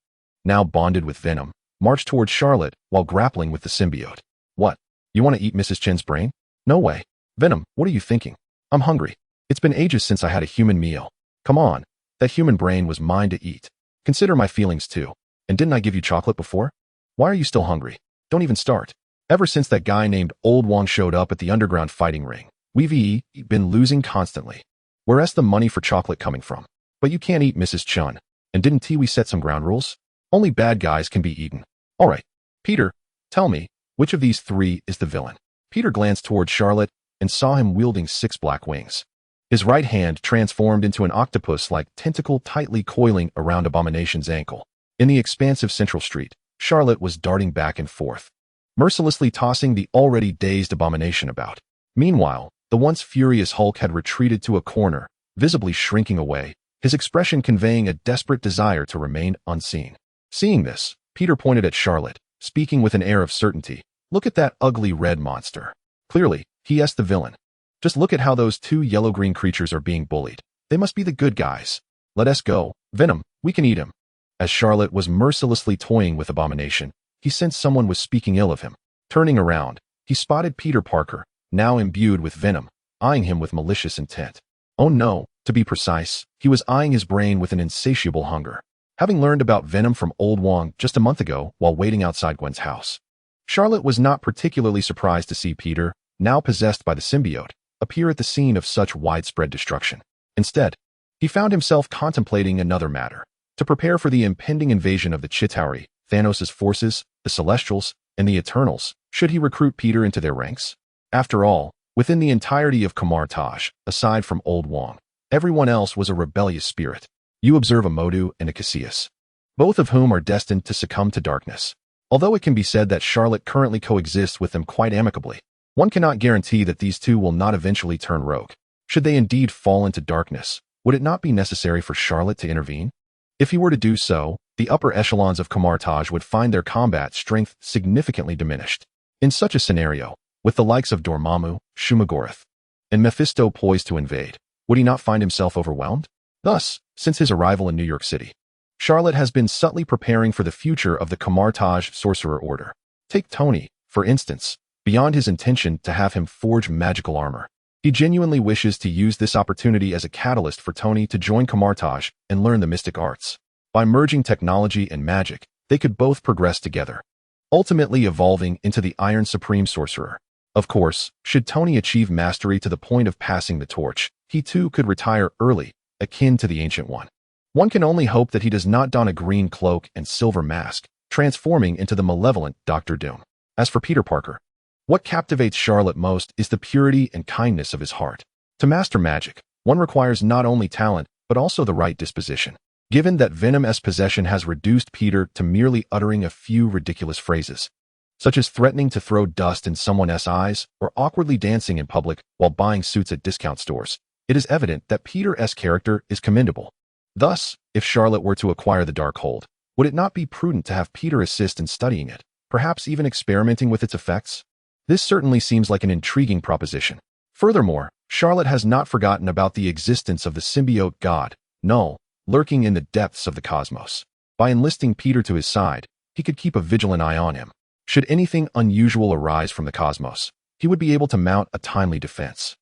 now bonded with Venom, marched towards Charlotte while grappling with the symbiote. What? You want to eat Mrs. Chen's brain? No way. Venom, what are you thinking? I'm hungry. It's been ages since I had a human meal. Come on. That human brain was mine to eat. Consider my feelings too. And didn't I give you chocolate before? Why are you still hungry? Don't even start. Ever since that guy named Old Wong showed up at the underground fighting ring, we've been losing constantly. Where's the money for chocolate coming from? But you can't eat Mrs. Chun. And didn't we set some ground rules? Only bad guys can be eaten. All right. Peter, tell me, which of these 3 is the villain? Peter glanced toward Charlotte and saw him wielding 6 black wings. His right hand transformed into an octopus-like tentacle tightly coiling around Abomination's ankle. In the expansive central street, Charlotte was darting back and forth, mercilessly tossing the already dazed Abomination about. Meanwhile, the once furious Hulk had retreated to a corner, visibly shrinking away, his expression conveying a desperate desire to remain unseen. Seeing this, Peter pointed at Charlotte, speaking with an air of certainty. Look at that ugly red monster. Clearly, he is the villain. Just look at how those 2 yellow-green creatures are being bullied. They must be the good guys. Let us go. Venom, we can eat him. As Charlotte was mercilessly toying with Abomination, he sensed someone was speaking ill of him. Turning around, he spotted Peter Parker, now imbued with venom, eyeing him with malicious intent. Oh no, to be precise, he was eyeing his brain with an insatiable hunger. Having learned about Venom from Old Wong just a month ago while waiting outside Gwen's house, Charlotte was not particularly surprised to see Peter, now possessed by the symbiote, appear at the scene of such widespread destruction. Instead, he found himself contemplating another matter. To prepare for the impending invasion of the Chitauri, Thanos' forces, the Celestials, and the Eternals, should he recruit Peter into their ranks? After all, within the entirety of Kamar-Taj, aside from Old Wong, everyone else was a rebellious spirit. You observe a Modu and a Cassius, both of whom are destined to succumb to darkness. Although it can be said that Charlotte currently coexists with them quite amicably, one cannot guarantee that these 2 will not eventually turn rogue. Should they indeed fall into darkness, would it not be necessary for Charlotte to intervene? If he were to do so, the upper echelons of Kamar-Taj would find their combat strength significantly diminished. In such a scenario, with the likes of Dormammu, Shumagorath, and Mephisto poised to invade, would he not find himself overwhelmed? Thus, since his arrival in New York City, Charlotte has been subtly preparing for the future of the Kamar-Taj Sorcerer Order. Take Tony, for instance. Beyond his intention to have him forge magical armor, he genuinely wishes to use this opportunity as a catalyst for Tony to join Kamar-Taj and learn the mystic arts. By merging technology and magic, they could both progress together, ultimately evolving into the Iron Supreme Sorcerer. Of course, should Tony achieve mastery to the point of passing the torch, he too could retire early, akin to the Ancient One. One can only hope that he does not don a green cloak and silver mask, transforming into the malevolent Dr. Doom. As for Peter Parker, what captivates Charlotte most is the purity and kindness of his heart. To master magic, one requires not only talent, but also the right disposition. Given that Venom's possession has reduced Peter to merely uttering a few ridiculous phrases, such as threatening to throw dust in someone's eyes or awkwardly dancing in public while buying suits at discount stores, it is evident that Peter's character is commendable. Thus, if Charlotte were to acquire the Darkhold, would it not be prudent to have Peter assist in studying it, perhaps even experimenting with its effects? This certainly seems like an intriguing proposition. Furthermore, Charlotte has not forgotten about the existence of the symbiote god, Null, lurking in the depths of the cosmos. By enlisting Peter to his side, he could keep a vigilant eye on him. Should anything unusual arise from the cosmos, he would be able to mount a timely defense.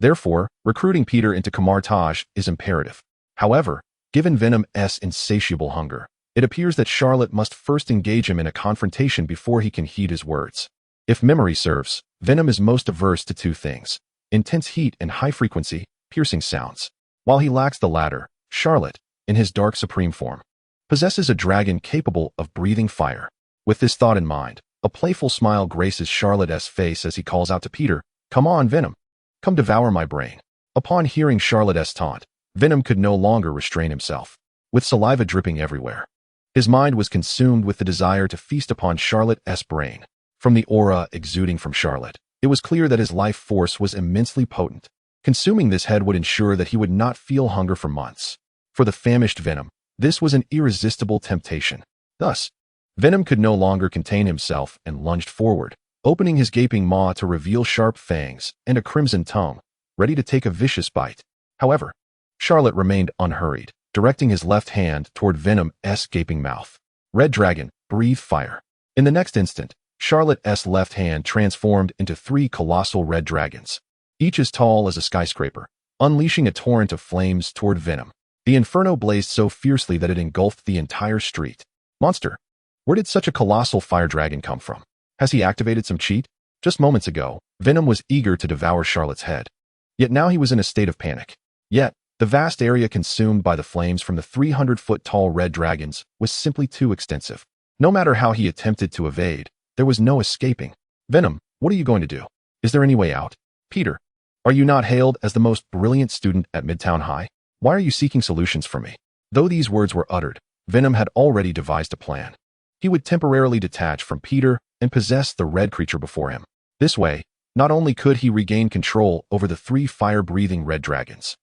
Therefore, recruiting Peter into Kamar-Taj is imperative. However, given Venom's insatiable hunger, it appears that Charlotte must first engage him in a confrontation before he can heed his words. If memory serves, Venom is most averse to 2 things: intense heat and high-frequency, piercing sounds. While he lacks the latter, Charlotte, in his dark supreme form, possesses a dragon capable of breathing fire. With this thought in mind, a playful smile graces Charlotte's face as he calls out to Peter, "Come on, Venom. Come devour my brain." Upon hearing Charlotte's taunt, Venom could no longer restrain himself. With saliva dripping everywhere, his mind was consumed with the desire to feast upon Charlotte's brain. From the aura exuding from Charlotte, it was clear that his life force was immensely potent. Consuming this head would ensure that he would not feel hunger for months. For the famished Venom, this was an irresistible temptation. Thus, Venom could no longer contain himself and lunged forward, opening his gaping maw to reveal sharp fangs and a crimson tongue, ready to take a vicious bite. However, Charlot remained unhurried, directing his left hand toward Venom's gaping mouth. Red Dragon, breathe fire. In the next instant, Charlot's left hand transformed into 3 colossal red dragons, each as tall as a skyscraper, unleashing a torrent of flames toward Venom. The inferno blazed so fiercely that it engulfed the entire street. Monster, where did such a colossal fire dragon come from? Has he activated some cheat? Just moments ago, Venom was eager to devour Charlot's head. Yet now he was in a state of panic. Yet, the vast area consumed by the flames from the 300-foot-tall red dragons was simply too extensive. No matter how he attempted to evade, there was no escaping. Venom, what are you going to do? Is there any way out? Peter, are you not hailed as the most brilliant student at Midtown High? Why are you seeking solutions for me? Though these words were uttered, Venom had already devised a plan. He would temporarily detach from Peter and possess the red creature before him. This way, not only could he regain control over the 3 fire-breathing red dragons,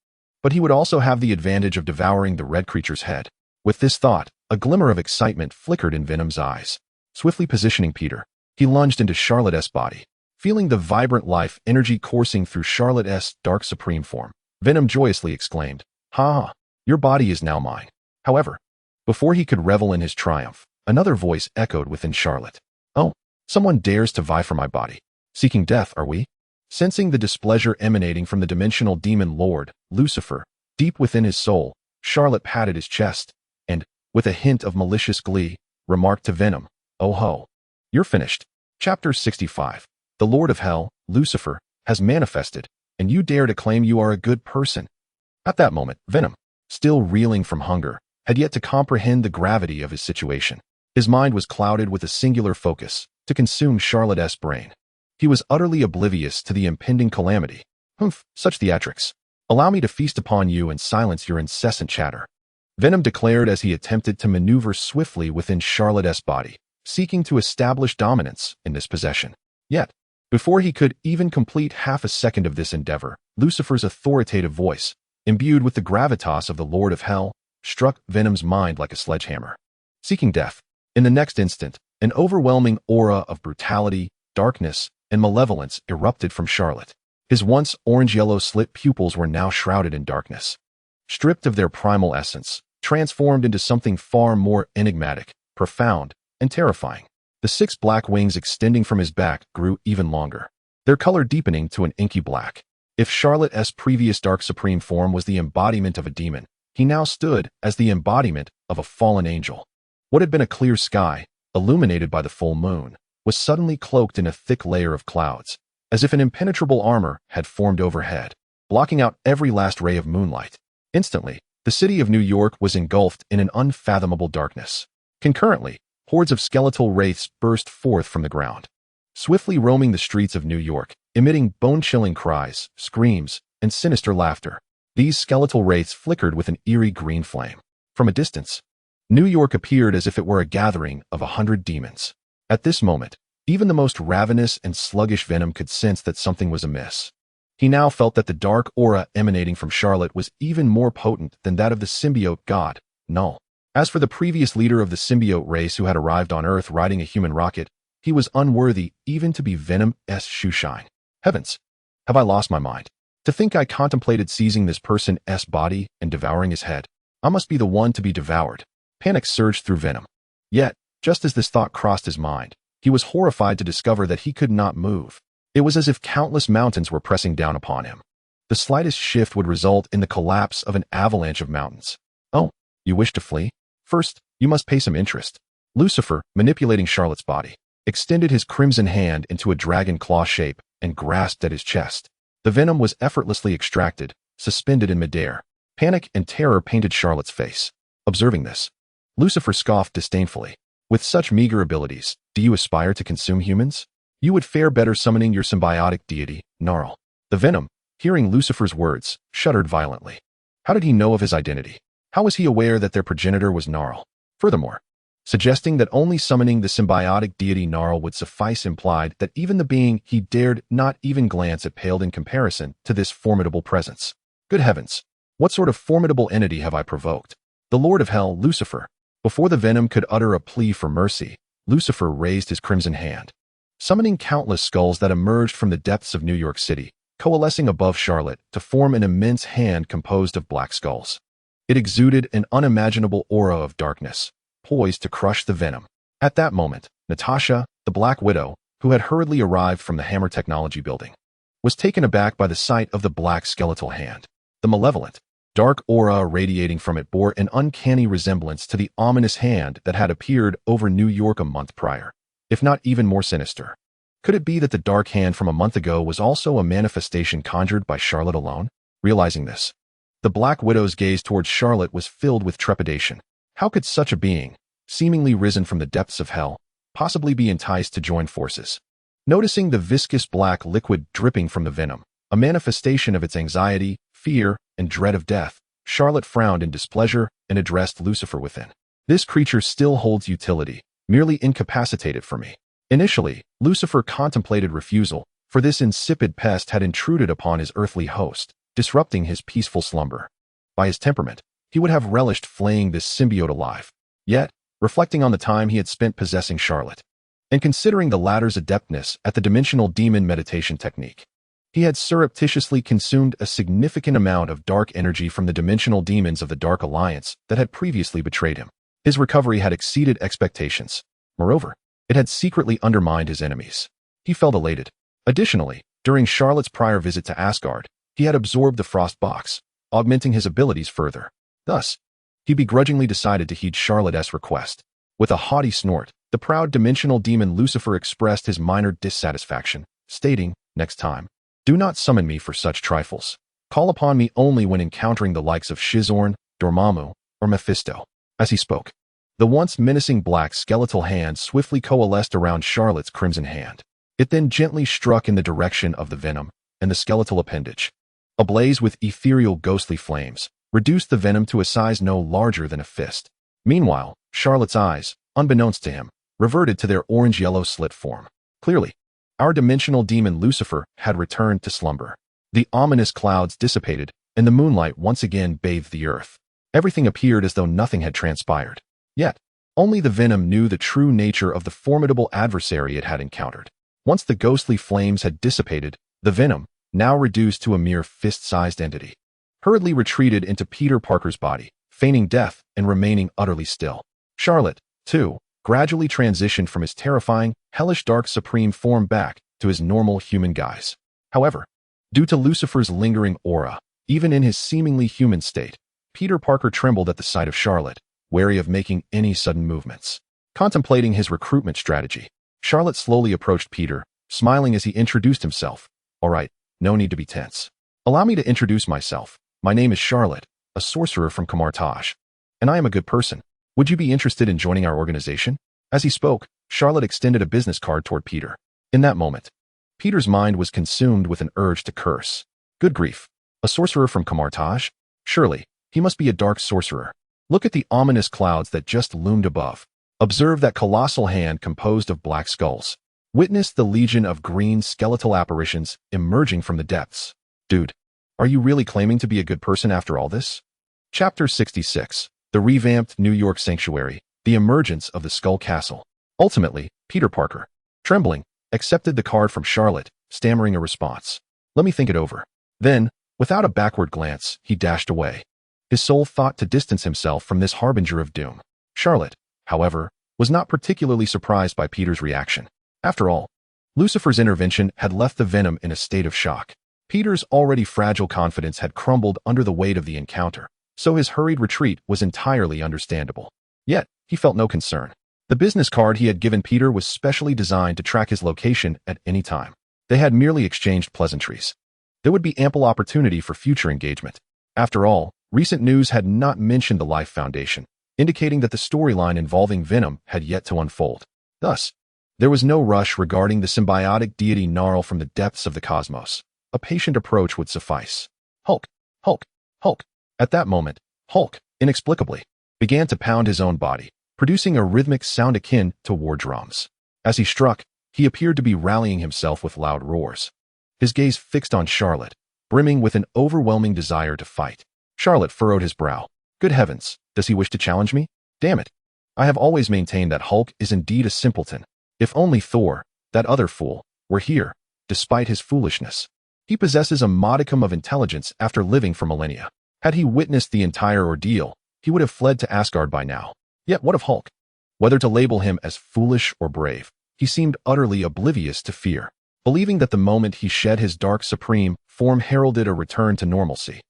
but he would also have the advantage of devouring the red creature's head. With this thought, a glimmer of excitement flickered in Venom's eyes. Swiftly positioning Peter, he lunged into Charlot's body. Feeling the vibrant life energy coursing through Charlot's dark supreme form, Venom joyously exclaimed, "Ha ha, your body is now mine." However, before he could revel in his triumph, another voice echoed within Charlot. "Oh, someone dares to vie for my body. Seeking death, are we?" Sensing the displeasure emanating from the dimensional demon lord, Lucifer, deep within his soul, Charlot patted his chest, and, with a hint of malicious glee, remarked to Venom, "Oh ho, you're finished." Chapter 65. The Lord of Hell, Lucifer, has manifested, and you dare to claim you are a good person. At that moment, Venom, still reeling from hunger, had yet to comprehend the gravity of his situation. His mind was clouded with a singular focus, to consume Charlot's brain. He was utterly oblivious to the impending calamity. Humph, such theatrics. Allow me to feast upon you and silence your incessant chatter. Venom declared as he attempted to maneuver swiftly within Charlot's body, seeking to establish dominance in this possession. Yet, before he could even complete half a second of this endeavor, Lucifer's authoritative voice, imbued with the gravitas of the Lord of Hell, struck Venom's mind like a sledgehammer. Seeking death. In the next instant, an overwhelming aura of brutality, darkness, and malevolence erupted from Charlot. His once orange-yellow slit pupils were now shrouded in darkness. Stripped of their primal essence, transformed into something far more enigmatic, profound, and terrifying. The 6 black wings extending from his back grew even longer, their color deepening to an inky black. If Charlot's previous dark supreme form was the embodiment of a demon, he now stood as the embodiment of a fallen angel. What had been a clear sky, illuminated by the full moon, was suddenly cloaked in a thick layer of clouds, as if an impenetrable armor had formed overhead, blocking out every last ray of moonlight. Instantly, the city of New York was engulfed in an unfathomable darkness. Concurrently, hordes of skeletal wraiths burst forth from the ground, swiftly roaming the streets of New York, emitting bone-chilling cries, screams, and sinister laughter. These skeletal wraiths flickered with an eerie green flame. From a distance, New York appeared as if it were a gathering of 100 demons. At this moment, even the most ravenous and sluggish Venom could sense that something was amiss. He now felt that the dark aura emanating from Charlot was even more potent than that of the symbiote god, Null. As for the previous leader of the symbiote race who had arrived on Earth riding a human rocket, he was unworthy even to be Venom's shoeshine. Heavens, have I lost my mind? To think I contemplated seizing this person's body and devouring his head. I must be the one to be devoured. Panic surged through Venom. Yet, just as this thought crossed his mind, he was horrified to discover that he could not move. It was as if countless mountains were pressing down upon him. The slightest shift would result in the collapse of an avalanche of mountains. Oh, you wish to flee? First, you must pay some interest. Lucifer, manipulating Charlot's body, extended his crimson hand into a dragon claw shape and grasped at his chest. The venom was effortlessly extracted, suspended in midair. Panic and terror painted Charlot's face. Observing this, Lucifer scoffed disdainfully. With such meager abilities, do you aspire to consume humans? You would fare better summoning your symbiotic deity, Gnarl. The venom, hearing Lucifer's words, shuddered violently. How did he know of his identity? How was he aware that their progenitor was Gnarl? Furthermore, suggesting that only summoning the symbiotic deity Gnarl would suffice implied that even the being he dared not even glance at paled in comparison to this formidable presence. Good heavens! What sort of formidable entity have I provoked? The Lord of Hell, Lucifer. Before the Venom could utter a plea for mercy, Lucifer raised his crimson hand, summoning countless skulls that emerged from the depths of New York City, coalescing above Charlotte to form an immense hand composed of black skulls. It exuded an unimaginable aura of darkness, poised to crush the Venom. At that moment, Natasha, the Black Widow, who had hurriedly arrived from the Hammer Technology building, was taken aback by the sight of the black skeletal hand. The malevolent, dark aura radiating from it bore an uncanny resemblance to the ominous hand that had appeared over New York a month prior, if not even more sinister. Could it be that the dark hand from a month ago was also a manifestation conjured by Charlotte alone? Realizing this, the Black Widow's gaze towards Charlotte was filled with trepidation. How could such a being, seemingly risen from the depths of hell, possibly be enticed to join forces? Noticing the viscous black liquid dripping from the Venom, a manifestation of its anxiety, fear, and dread of death, Charlotte frowned in displeasure and addressed Lucifer within. This creature still holds utility, merely incapacitated for me. Initially, Lucifer contemplated refusal, for this insipid pest had intruded upon his earthly host, disrupting his peaceful slumber. By his temperament, he would have relished flaying this symbiote alive. Yet, reflecting on the time he had spent possessing Charlotte, and considering the latter's adeptness at the dimensional demon meditation technique, he had surreptitiously consumed a significant amount of dark energy from the dimensional demons of the Dark Alliance that had previously betrayed him. His recovery had exceeded expectations. Moreover, it had secretly undermined his enemies. He felt elated. Additionally, during Charlotte's prior visit to Asgard, he had absorbed the Frost Box, augmenting his abilities further. Thus, he begrudgingly decided to heed Charlotte's request. With a haughty snort, the proud dimensional demon Lucifer expressed his minor dissatisfaction, stating, "Next time, do not summon me for such trifles. Call upon me only when encountering the likes of Chthon, Dormammu, or Mephisto." As he spoke, the once menacing black skeletal hand swiftly coalesced around Charlotte's crimson hand. It then gently struck in the direction of the Venom and the skeletal appendage. Ablaze with ethereal ghostly flames, reduced the Venom to a size no larger than a fist. Meanwhile, Charlotte's eyes, unbeknownst to him, reverted to their orange-yellow slit form. Clearly, our dimensional demon Lucifer had returned to slumber. The ominous clouds dissipated, and the moonlight once again bathed the earth. Everything appeared as though nothing had transpired. Yet, only the Venom knew the true nature of the formidable adversary it had encountered. Once the ghostly flames had dissipated, the Venom, now reduced to a mere fist-sized entity, hurriedly retreated into Peter Parker's body, feigning death and remaining utterly still. Charlotte, too, gradually transitioned from his terrifying, hellish dark supreme form back to his normal human guise. However, due to Lucifer's lingering aura, even in his seemingly human state, Peter Parker trembled at the sight of Charlotte, wary of making any sudden movements. Contemplating his recruitment strategy, Charlotte slowly approached Peter, smiling as he introduced himself. "All right, no need to be tense. Allow me to introduce myself. My name is Charlot, a sorcerer from Kamar-Taj, and I am a good person. Would you be interested in joining our organization?" As he spoke, Charlotte extended a business card toward Peter. In that moment, Peter's mind was consumed with an urge to curse. Good grief. A sorcerer from Kamar-Taj? Surely, he must be a dark sorcerer. Look at the ominous clouds that just loomed above. Observe that colossal hand composed of black skulls. Witness the legion of green skeletal apparitions emerging from the depths. Dude, are you really claiming to be a good person after all this? Chapter 66. The revamped New York Sanctuary. The emergence of the Skull Castle. Ultimately, Peter Parker, trembling, accepted the card from Charlotte, stammering a response. "Let me think it over." Then, without a backward glance, he dashed away. His soul thought to distance himself from this harbinger of doom. Charlotte, however, was not particularly surprised by Peter's reaction. After all, Lucifer's intervention had left the Venom in a state of shock. Peter's already fragile confidence had crumbled under the weight of the encounter, so his hurried retreat was entirely understandable. Yet, he felt no concern. The business card he had given Peter was specially designed to track his location at any time. They had merely exchanged pleasantries. There would be ample opportunity for future engagement. After all, recent news had not mentioned the Life Foundation, indicating that the storyline involving Venom had yet to unfold. Thus, there was no rush regarding the symbiotic deity Gnarl from the depths of the cosmos. A patient approach would suffice. Hulk, Hulk, Hulk. At that moment, Hulk, inexplicably, began to pound his own body, producing a rhythmic sound akin to war drums. As he struck, he appeared to be rallying himself with loud roars. His gaze fixed on Charlot, brimming with an overwhelming desire to fight. Charlot furrowed his brow. Good heavens, does he wish to challenge me? Damn it. I have always maintained that Hulk is indeed a simpleton. If only Thor, that other fool, were here, despite his foolishness. He possesses a modicum of intelligence after living for millennia. Had he witnessed the entire ordeal, he would have fled to Asgard by now. Yet what of Hulk? Whether to label him as foolish or brave, he seemed utterly oblivious to fear, believing that the moment he shed his dark supreme form heralded a return to normalcy.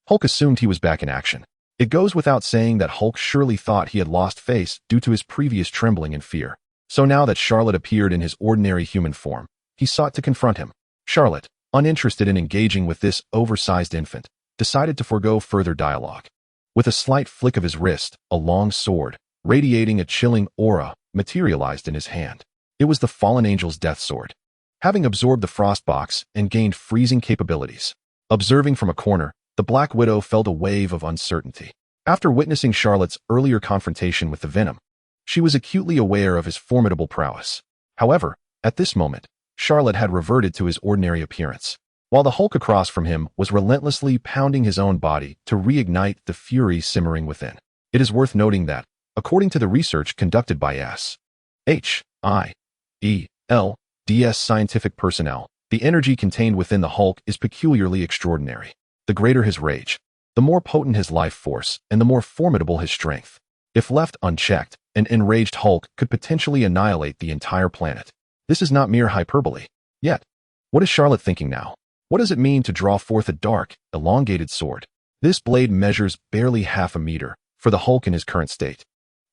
Hulk assumed he was back in action. It goes without saying that Hulk surely thought he had lost face due to his previous trembling and fear. So now that Charlot appeared in his ordinary human form, he sought to confront him. Charlot, uninterested in engaging with this oversized infant, decided to forego further dialogue. With a slight flick of his wrist, a long sword, radiating a chilling aura, materialized in his hand. It was the fallen angel's death sword. Having absorbed the frost box and gained freezing capabilities, observing from a corner, the Black Widow felt a wave of uncertainty. After witnessing Charlot's earlier confrontation with the Venom, she was acutely aware of his formidable prowess. However, at this moment, Charlot had reverted to his ordinary appearance, while the Hulk across from him was relentlessly pounding his own body to reignite the fury simmering within. It is worth noting that, according to the research conducted by SHIELD's scientific personnel, the energy contained within the Hulk is peculiarly extraordinary. The greater his rage, the more potent his life force, and the more formidable his strength. If left unchecked, an enraged Hulk could potentially annihilate the entire planet. This is not mere hyperbole. Yet, what is Charlot thinking now? What does it mean to draw forth a dark, elongated sword? This blade measures barely half a meter for the Hulk in his current state.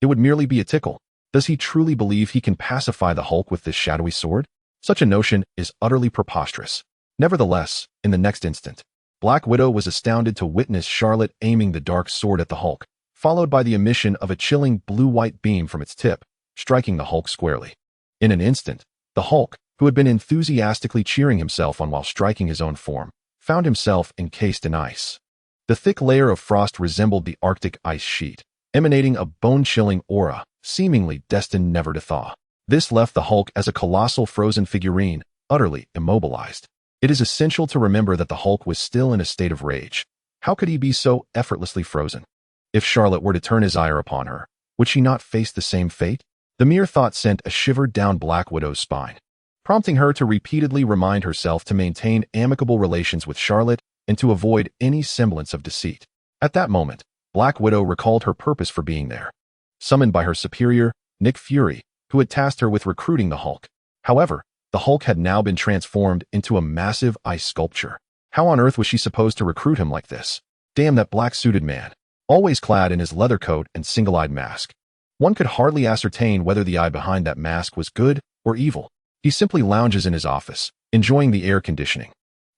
It would merely be a tickle. Does he truly believe he can pacify the Hulk with this shadowy sword? Such a notion is utterly preposterous. Nevertheless, in the next instant, Black Widow was astounded to witness Charlot aiming the dark sword at the Hulk, followed by the emission of a chilling blue-white beam from its tip, striking the Hulk squarely. In an instant, the Hulk, who had been enthusiastically cheering himself on while striking his own form, found himself encased in ice. The thick layer of frost resembled the Arctic ice sheet, emanating a bone-chilling aura, seemingly destined never to thaw. This left the Hulk as a colossal frozen figurine, utterly immobilized. It is essential to remember that the Hulk was still in a state of rage. How could he be so effortlessly frozen? If Charlot were to turn his ire upon her, would she not face the same fate? The mere thought sent a shiver down Black Widow's spine, prompting her to repeatedly remind herself to maintain amicable relations with Charlot and to avoid any semblance of deceit. At that moment, Black Widow recalled her purpose for being there. Summoned by her superior, Nick Fury, who had tasked her with recruiting the Hulk. However, the Hulk had now been transformed into a massive ice sculpture. How on earth was she supposed to recruit him like this? Damn that black-suited man, always clad in his leather coat and single-eyed mask. One could hardly ascertain whether the eye behind that mask was good or evil. He simply lounges in his office, enjoying the air conditioning,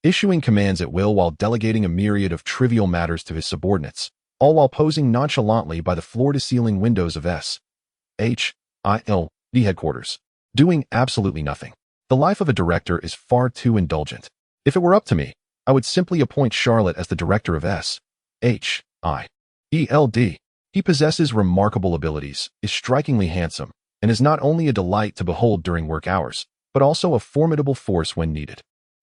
issuing commands at will while delegating a myriad of trivial matters to his subordinates, all while posing nonchalantly by the floor-to-ceiling windows of SHIELD headquarters, doing absolutely nothing. The life of a director is far too indulgent. If it were up to me, I would simply appoint Charlot as the director of SHIELD. He possesses remarkable abilities, is strikingly handsome, and is not only a delight to behold during work hours, but also a formidable force when needed.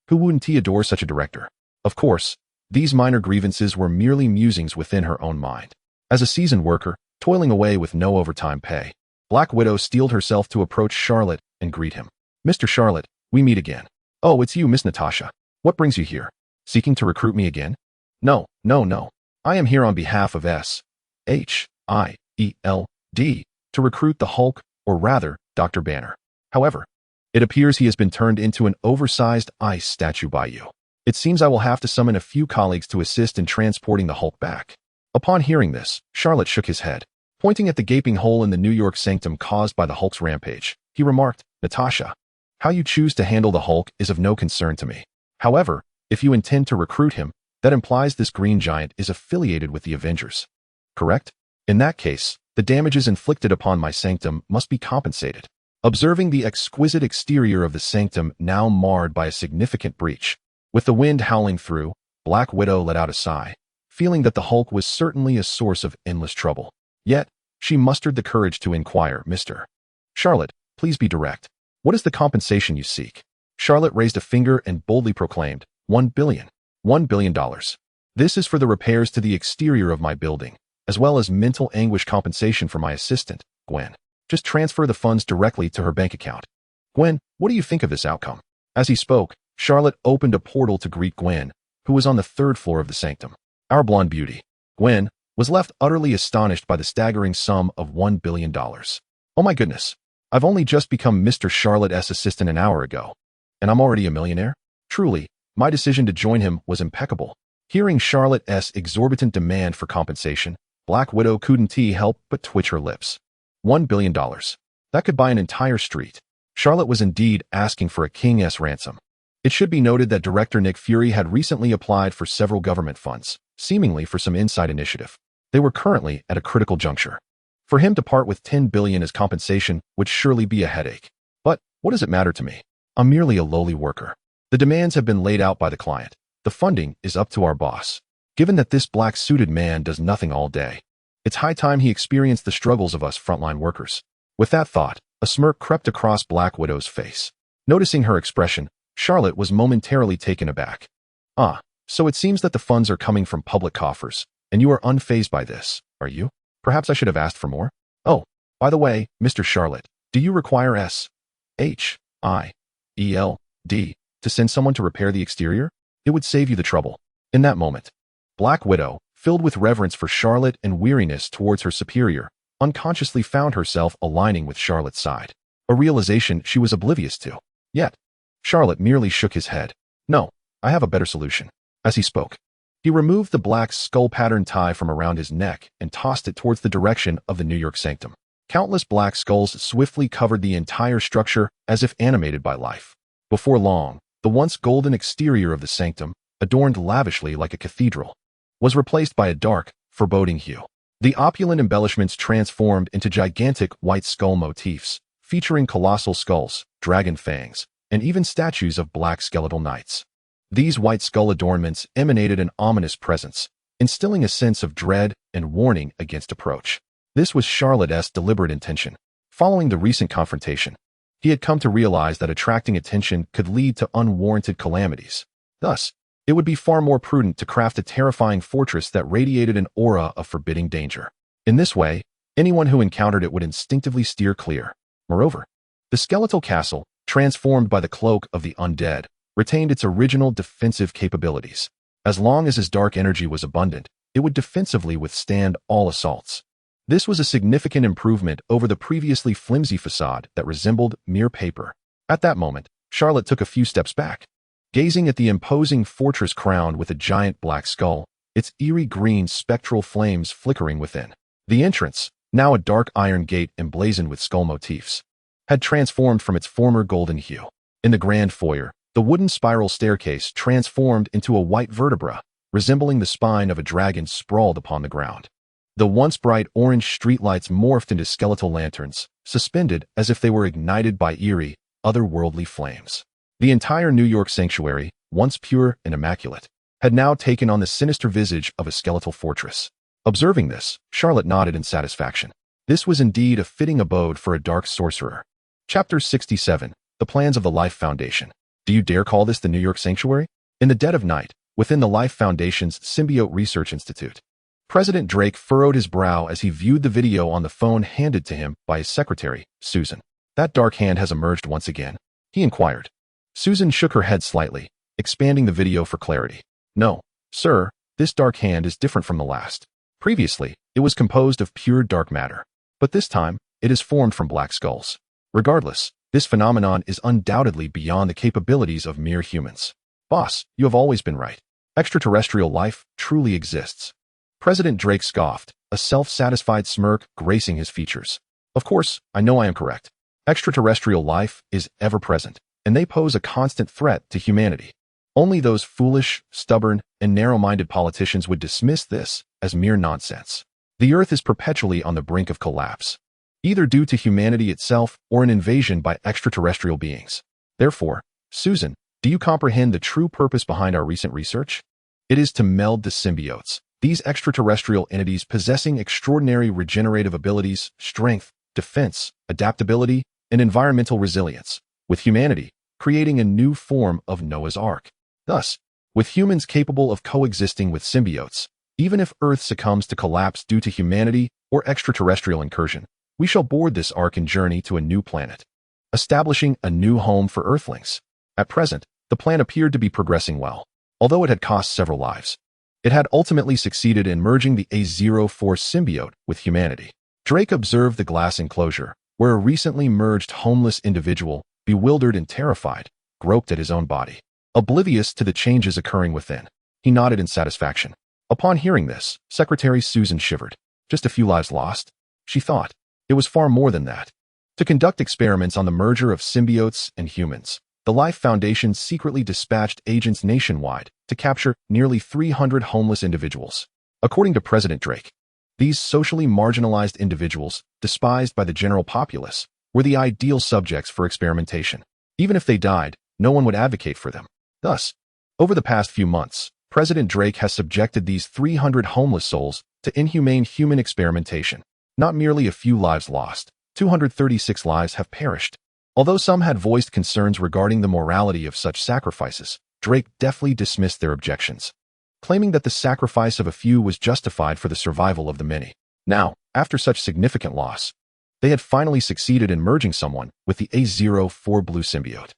Who wouldn't adore such a director? Of course, these minor grievances were merely musings within her own mind. As a seasoned worker, toiling away with no overtime pay, Black Widow steeled herself to approach Charlot and greet him. Mr. Charlot, we meet again. Oh, it's you, Miss Natasha. What brings you here? Seeking to recruit me again? No. I am here on behalf of SHIELD to recruit the Hulk, or rather, Dr. Banner. However, it appears he has been turned into an oversized ice statue by you. It seems I will have to summon a few colleagues to assist in transporting the Hulk back. Upon hearing this, Charlot shook his head. Pointing at the gaping hole in the New York sanctum caused by the Hulk's rampage, he remarked, Natasha, how you choose to handle the Hulk is of no concern to me. However, if you intend to recruit him, that implies this green giant is affiliated with the Avengers. Correct? In that case, the damages inflicted upon my sanctum must be compensated. Observing the exquisite exterior of the sanctum now marred by a significant breach, with the wind howling through, Black Widow let out a sigh, feeling that the Hulk was certainly a source of endless trouble. Yet, She mustered the courage to inquire, Mr. Charlotte, please be direct. What is the compensation you seek? Charlotte raised a finger and boldly proclaimed, $1 billion. $1 billion. This is for the repairs to the exterior of my building, as well as mental anguish compensation for my assistant, Gwen. Just transfer the funds directly to her bank account. Gwen, what do you think of this outcome? As he spoke, Charlotte opened a portal to greet Gwen, who was on the third floor of the sanctum. Our blonde beauty, Gwen, was left utterly astonished by the staggering sum of $1 billion. Oh my goodness. I've only just become Mr. Charlotte's assistant an hour ago. And I'm already a millionaire? Truly, my decision to join him was impeccable. Hearing Charlotte's exorbitant demand for compensation, Black Widow couldn't help but twitch her lips. $1 billion. That could buy an entire street. Charlotte was indeed asking for a king's ransom. It should be noted that director Nick Fury had recently applied for several government funds, seemingly for some inside initiative. They were currently at a critical juncture. For him to part with $10 billion as compensation would surely be a headache. But what does it matter to me? I'm merely a lowly worker. The demands have been laid out by the client. The funding is up to our boss. Given that this black-suited man does nothing all day, it's high time he experienced the struggles of us frontline workers. With that thought, a smirk crept across Black Widow's face. Noticing her expression, Charlotte was momentarily taken aback. Ah, so it seems that the funds are coming from public coffers, and you are unfazed by this, are you? Perhaps I should have asked for more? Oh, by the way, Mr. Charlotte, do you require S-H-I-E-L-D to send someone to repair the exterior? It would save you the trouble. In that moment, Black Widow, filled with reverence for Charlotte and weariness towards her superior, unconsciously found herself aligning with Charlotte's side, a realization she was oblivious to. Yet, Charlotte merely shook his head. No, I have a better solution. As he spoke, he removed the black skull-patterned tie from around his neck and tossed it towards the direction of the New York sanctum. Countless black skulls swiftly covered the entire structure as if animated by life. Before long, the once golden exterior of the sanctum, adorned lavishly like a cathedral, was replaced by a dark, foreboding hue. The opulent embellishments transformed into gigantic white skull motifs, featuring colossal skulls, dragon fangs, and even statues of black skeletal knights. These white skull adornments emanated an ominous presence, instilling a sense of dread and warning against approach. This was Charlotte's deliberate intention. Following the recent confrontation, he had come to realize that attracting attention could lead to unwarranted calamities. Thus, it would be far more prudent to craft a terrifying fortress that radiated an aura of forbidding danger. In this way, anyone who encountered it would instinctively steer clear. Moreover, the skeletal castle, transformed by the cloak of the undead, retained its original defensive capabilities. As long as his dark energy was abundant, it would defensively withstand all assaults. This was a significant improvement over the previously flimsy facade that resembled mere paper. At that moment, Charlotte took a few steps back, gazing at the imposing fortress crowned with a giant black skull, its eerie green spectral flames flickering within. The entrance, now a dark iron gate emblazoned with skull motifs, had transformed from its former golden hue. In the grand foyer, the wooden spiral staircase transformed into a white vertebra, resembling the spine of a dragon sprawled upon the ground. The once bright orange streetlights morphed into skeletal lanterns, suspended as if they were ignited by eerie, otherworldly flames. The entire New York sanctuary, once pure and immaculate, had now taken on the sinister visage of a skeletal fortress. Observing this, Charlotte nodded in satisfaction. This was indeed a fitting abode for a dark sorcerer. Chapter 67. The Plans of the Life Foundation. Do you dare call this the New York Sanctuary? In the dead of night, within the Life Foundation's Symbiote Research Institute, President Drake furrowed his brow as he viewed the video on the phone handed to him by his secretary, Susan. That dark hand has emerged once again, he inquired. Susan shook her head slightly, expanding the video for clarity. No, sir, this dark hand is different from the last. Previously, it was composed of pure dark matter, but this time, it is formed from black skulls. Regardless, this phenomenon is undoubtedly beyond the capabilities of mere humans. Boss, you have always been right. Extraterrestrial life truly exists. President Drake scoffed, a self-satisfied smirk gracing his features. Of course, I know I am correct. Extraterrestrial life is ever present, and they pose a constant threat to humanity. Only those foolish, stubborn, and narrow-minded politicians would dismiss this as mere nonsense. The Earth is perpetually on the brink of collapse, either due to humanity itself or an invasion by extraterrestrial beings. Therefore, Susan, do you comprehend the true purpose behind our recent research? It is to meld the symbiotes, These extraterrestrial entities possessing extraordinary regenerative abilities, strength, defense, adaptability, and environmental resilience, with humanity creating a new form of Noah's Ark. Thus, with humans capable of coexisting with symbiotes, even if Earth succumbs to collapse due to humanity or extraterrestrial incursion, we shall board this Ark and journey to a new planet, establishing a new home for Earthlings. At present, the plan appeared to be progressing well, although it had cost several lives. It had ultimately succeeded in merging the A04 symbiote with humanity. Drake observed the glass enclosure, where a recently merged homeless individual, bewildered and terrified, groped at his own body. Oblivious to the changes occurring within, he nodded in satisfaction. Upon hearing this, Secretary Susan shivered. Just a few lives lost? She thought. It was far more than that. To conduct experiments on the merger of symbiotes and humans, the Life Foundation secretly dispatched agents nationwide to capture nearly 300 homeless individuals. According to President Drake, these socially marginalized individuals, despised by the general populace, were the ideal subjects for experimentation. Even if they died, no one would advocate for them. Thus, over the past few months, President Drake has subjected these 300 homeless souls to inhumane human experimentation. Not merely a few lives lost, 236 lives have perished. Although some had voiced concerns regarding the morality of such sacrifices, Drake deftly dismissed their objections, claiming that the sacrifice of a few was justified for the survival of the many. Now, after such significant loss, they had finally succeeded in merging someone with the A04 blue symbiote.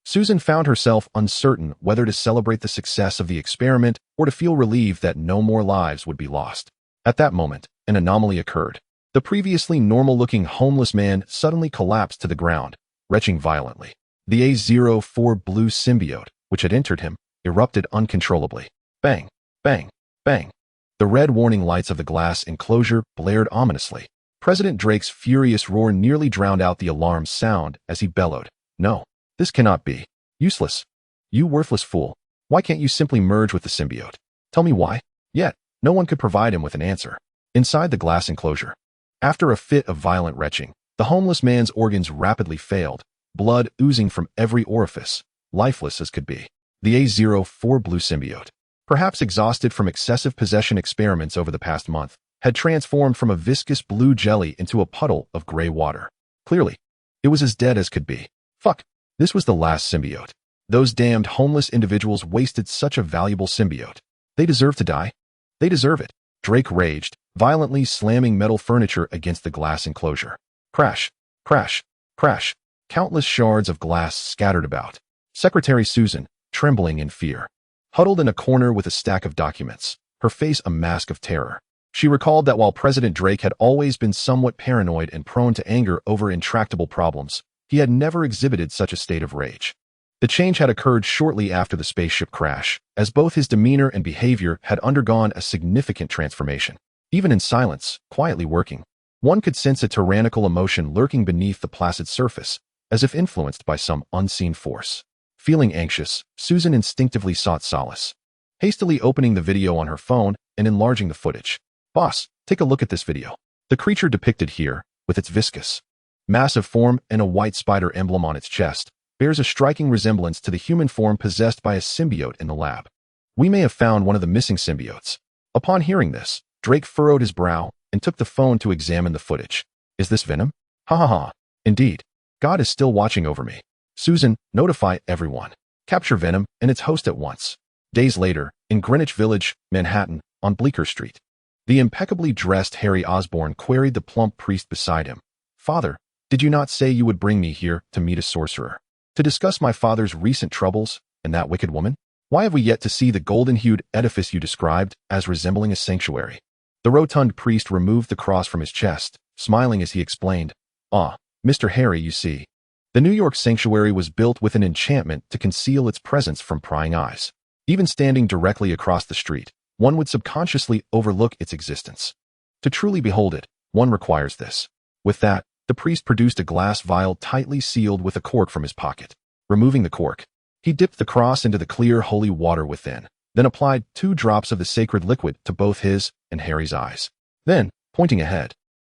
Susan found herself uncertain whether to celebrate the success of the experiment or to feel relieved that no more lives would be lost. At that moment, an anomaly occurred. The previously normal-looking homeless man suddenly collapsed to the ground, retching violently. The A04 blue symbiote, which had entered him, erupted uncontrollably. Bang, bang, bang. The red warning lights of the glass enclosure blared ominously. President Drake's furious roar nearly drowned out the alarm's sound as he bellowed, "No, this cannot be. Useless. You worthless fool. Why can't you simply merge with the symbiote? Tell me why?" Yet, no one could provide him with an answer. Inside the glass enclosure, after a fit of violent retching, the homeless man's organs rapidly failed, blood oozing from every orifice, lifeless as could be. The A04 blue symbiote, perhaps exhausted from excessive possession experiments over the past month, had transformed from a viscous blue jelly into a puddle of gray water. Clearly, it was as dead as could be. Fuck. This was the last symbiote. Those damned homeless individuals wasted such a valuable symbiote. They deserve to die. They deserve it. Drake raged, violently slamming metal furniture against the glass enclosure. Crash, crash, crash. Countless shards of glass scattered about. Secretary Susan, trembling in fear, huddled in a corner with a stack of documents, her face a mask of terror. She recalled that while President Drake had always been somewhat paranoid and prone to anger over intractable problems, he had never exhibited such a state of rage. The change had occurred shortly after the spaceship crash, as both his demeanor and behavior had undergone a significant transformation. Even in silence, quietly working, one could sense a tyrannical emotion lurking beneath the placid surface, as if influenced by some unseen force. Feeling anxious, Susan instinctively sought solace, hastily opening the video on her phone and enlarging the footage. "Boss, take a look at this video." The creature depicted here, with its viscous, massive form and a white spider emblem on its chest, bears a striking resemblance to the human form possessed by a symbiote in the lab. "We may have found one of the missing symbiotes." Upon hearing this, Drake furrowed his brow and took the phone to examine the footage. "Is this Venom? Ha ha ha. Indeed. God is still watching over me. Susan, notify everyone. Capture Venom and its host at once." Days later, in Greenwich Village, Manhattan, on Bleecker Street, the impeccably dressed Harry Osborn queried the plump priest beside him. "Father, did you not say you would bring me here to meet a sorcerer? To discuss my father's recent troubles and that wicked woman? Why have we yet to see the golden-hued edifice you described as resembling a sanctuary?" The rotund priest removed the cross from his chest, smiling as he explained, "Ah, Mr. Harry, you see. The New York sanctuary was built with an enchantment to conceal its presence from prying eyes. Even standing directly across the street, one would subconsciously overlook its existence. To truly behold it, one requires this." With that, the priest produced a glass vial tightly sealed with a cork from his pocket. Removing the cork, he dipped the cross into the clear holy water within, then applied 2 drops of the sacred liquid to both his and Harry's eyes. Then, pointing ahead,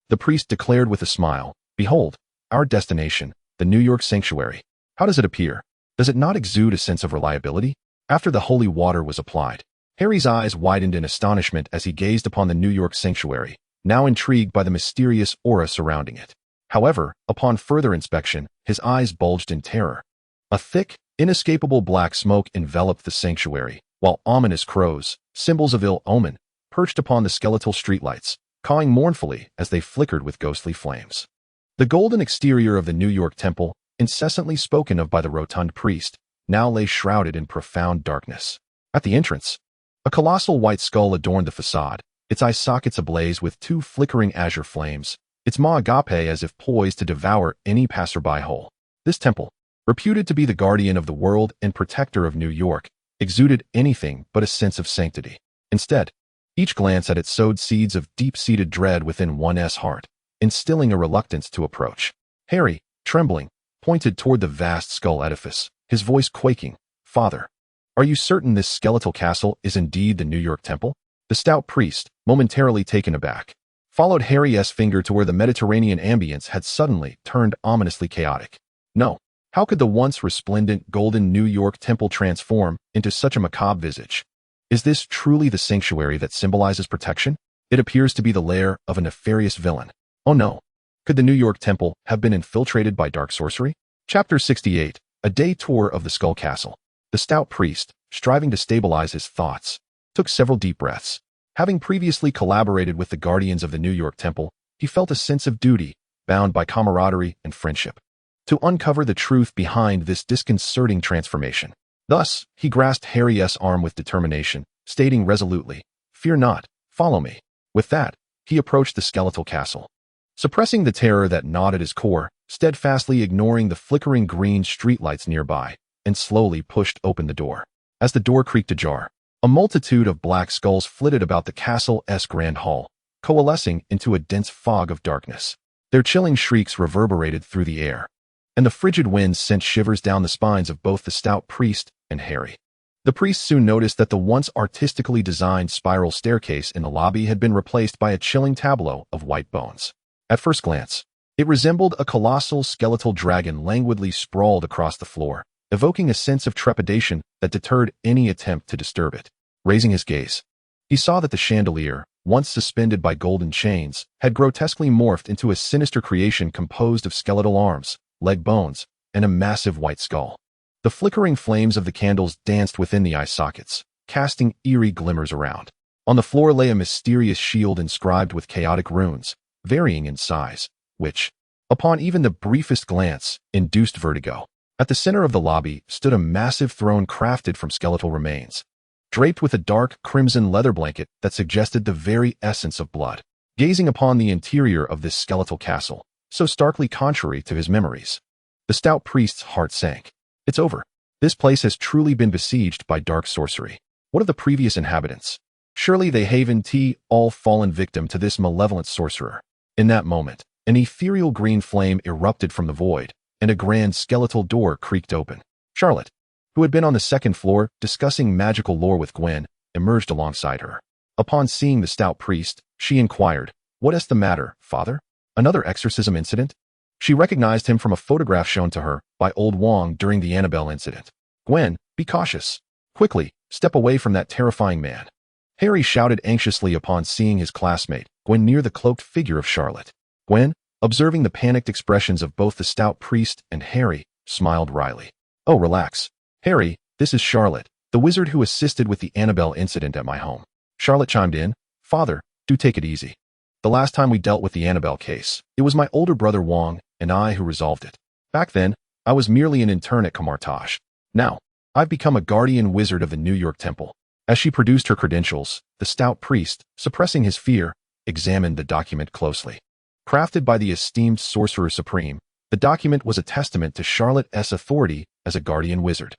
the priest declared with a smile, "Behold, our destination, the New York sanctuary. How does it appear? Does it not exude a sense of reliability?" After the holy water was applied, Harry's eyes widened in astonishment as he gazed upon the New York sanctuary, now intrigued by the mysterious aura surrounding it. However, upon further inspection, his eyes bulged in terror. A thick, inescapable black smoke enveloped the sanctuary, while ominous crows, symbols of ill omen, perched upon the skeletal streetlights, cawing mournfully as they flickered with ghostly flames. The golden exterior of the New York temple, incessantly spoken of by the rotund priest, now lay shrouded in profound darkness. At the entrance, a colossal white skull adorned the facade, its eye sockets ablaze with two flickering azure flames, its maw agape as if poised to devour any passerby whole. This temple, reputed to be the guardian of the world and protector of New York, exuded anything but a sense of sanctity. Instead, each glance at it sowed seeds of deep-seated dread within one's heart, instilling a reluctance to approach. Harry, trembling, pointed toward the vast skull edifice, his voice quaking. "Father, are you certain this skeletal castle is indeed the New York temple?" The stout priest, momentarily taken aback, followed Harry's finger to where the Mediterranean ambience had suddenly turned ominously chaotic. No. How could the once resplendent golden New York temple transform into such a macabre visage? Is this truly the sanctuary that symbolizes protection? It appears to be the lair of a nefarious villain. Oh no. Could the New York temple have been infiltrated by dark sorcery? Chapter 68, A Day Tour of the Skull Castle. The stout priest, striving to stabilize his thoughts, took several deep breaths. Having previously collaborated with the guardians of the New York temple, he felt a sense of duty, bound by camaraderie and friendship, to uncover the truth behind this disconcerting transformation. Thus, he grasped Harry's arm with determination, stating resolutely, "Fear not, follow me." With that, he approached the skeletal castle, suppressing the terror that gnawed at his core, steadfastly ignoring the flickering green streetlights nearby, and slowly pushed open the door. As the door creaked ajar, a multitude of black skulls flitted about the castle's grand hall, coalescing into a dense fog of darkness. Their chilling shrieks reverberated through the air, and the frigid winds sent shivers down the spines of both the stout priest and Harry. The priest soon noticed that the once artistically designed spiral staircase in the lobby had been replaced by a chilling tableau of white bones. At first glance, it resembled a colossal skeletal dragon languidly sprawled across the floor, evoking a sense of trepidation that deterred any attempt to disturb it. Raising his gaze, he saw that the chandelier, once suspended by golden chains, had grotesquely morphed into a sinister creation composed of skeletal arms, leg bones, and a massive white skull. The flickering flames of the candles danced within the eye sockets, casting eerie glimmers around. On the floor lay a mysterious shield inscribed with chaotic runes, varying in size, which, upon even the briefest glance, induced vertigo. At the center of the lobby stood a massive throne crafted from skeletal remains, draped with a dark crimson leather blanket that suggested the very essence of blood. Gazing upon the interior of this skeletal castle, so starkly contrary to his memories, the stout priest's heart sank. It's over. This place has truly been besieged by dark sorcery. What of the previous inhabitants? Surely they haven't all fallen victim to this malevolent sorcerer. In that moment, an ethereal green flame erupted from the void, and a grand skeletal door creaked open. Charlot, who had been on the second floor discussing magical lore with Gwen, emerged alongside her. Upon seeing the stout priest, she inquired, "What is the matter, father? Another exorcism incident?" She recognized him from a photograph shown to her by old Wong during the Annabelle incident. "Gwen, be cautious. Quickly, step away from that terrifying man." Harry shouted anxiously upon seeing his classmate, Gwen, near the cloaked figure of Charlot. Gwen, observing the panicked expressions of both the stout priest and Harry, smiled wryly. "Oh, relax. Harry, this is Charlot, the wizard who assisted with the Annabelle incident at my home." Charlot chimed in, "Father, do take it easy. The last time we dealt with the Annabelle case, it was my older brother Wong and I who resolved it. Back then, I was merely an intern at Kamar-Taj. Now, I've become a guardian wizard of the New York temple." As she produced her credentials, the stout priest, suppressing his fear, examined the document closely. Crafted by the esteemed Sorcerer Supreme, the document was a testament to Charlot's authority as a guardian wizard.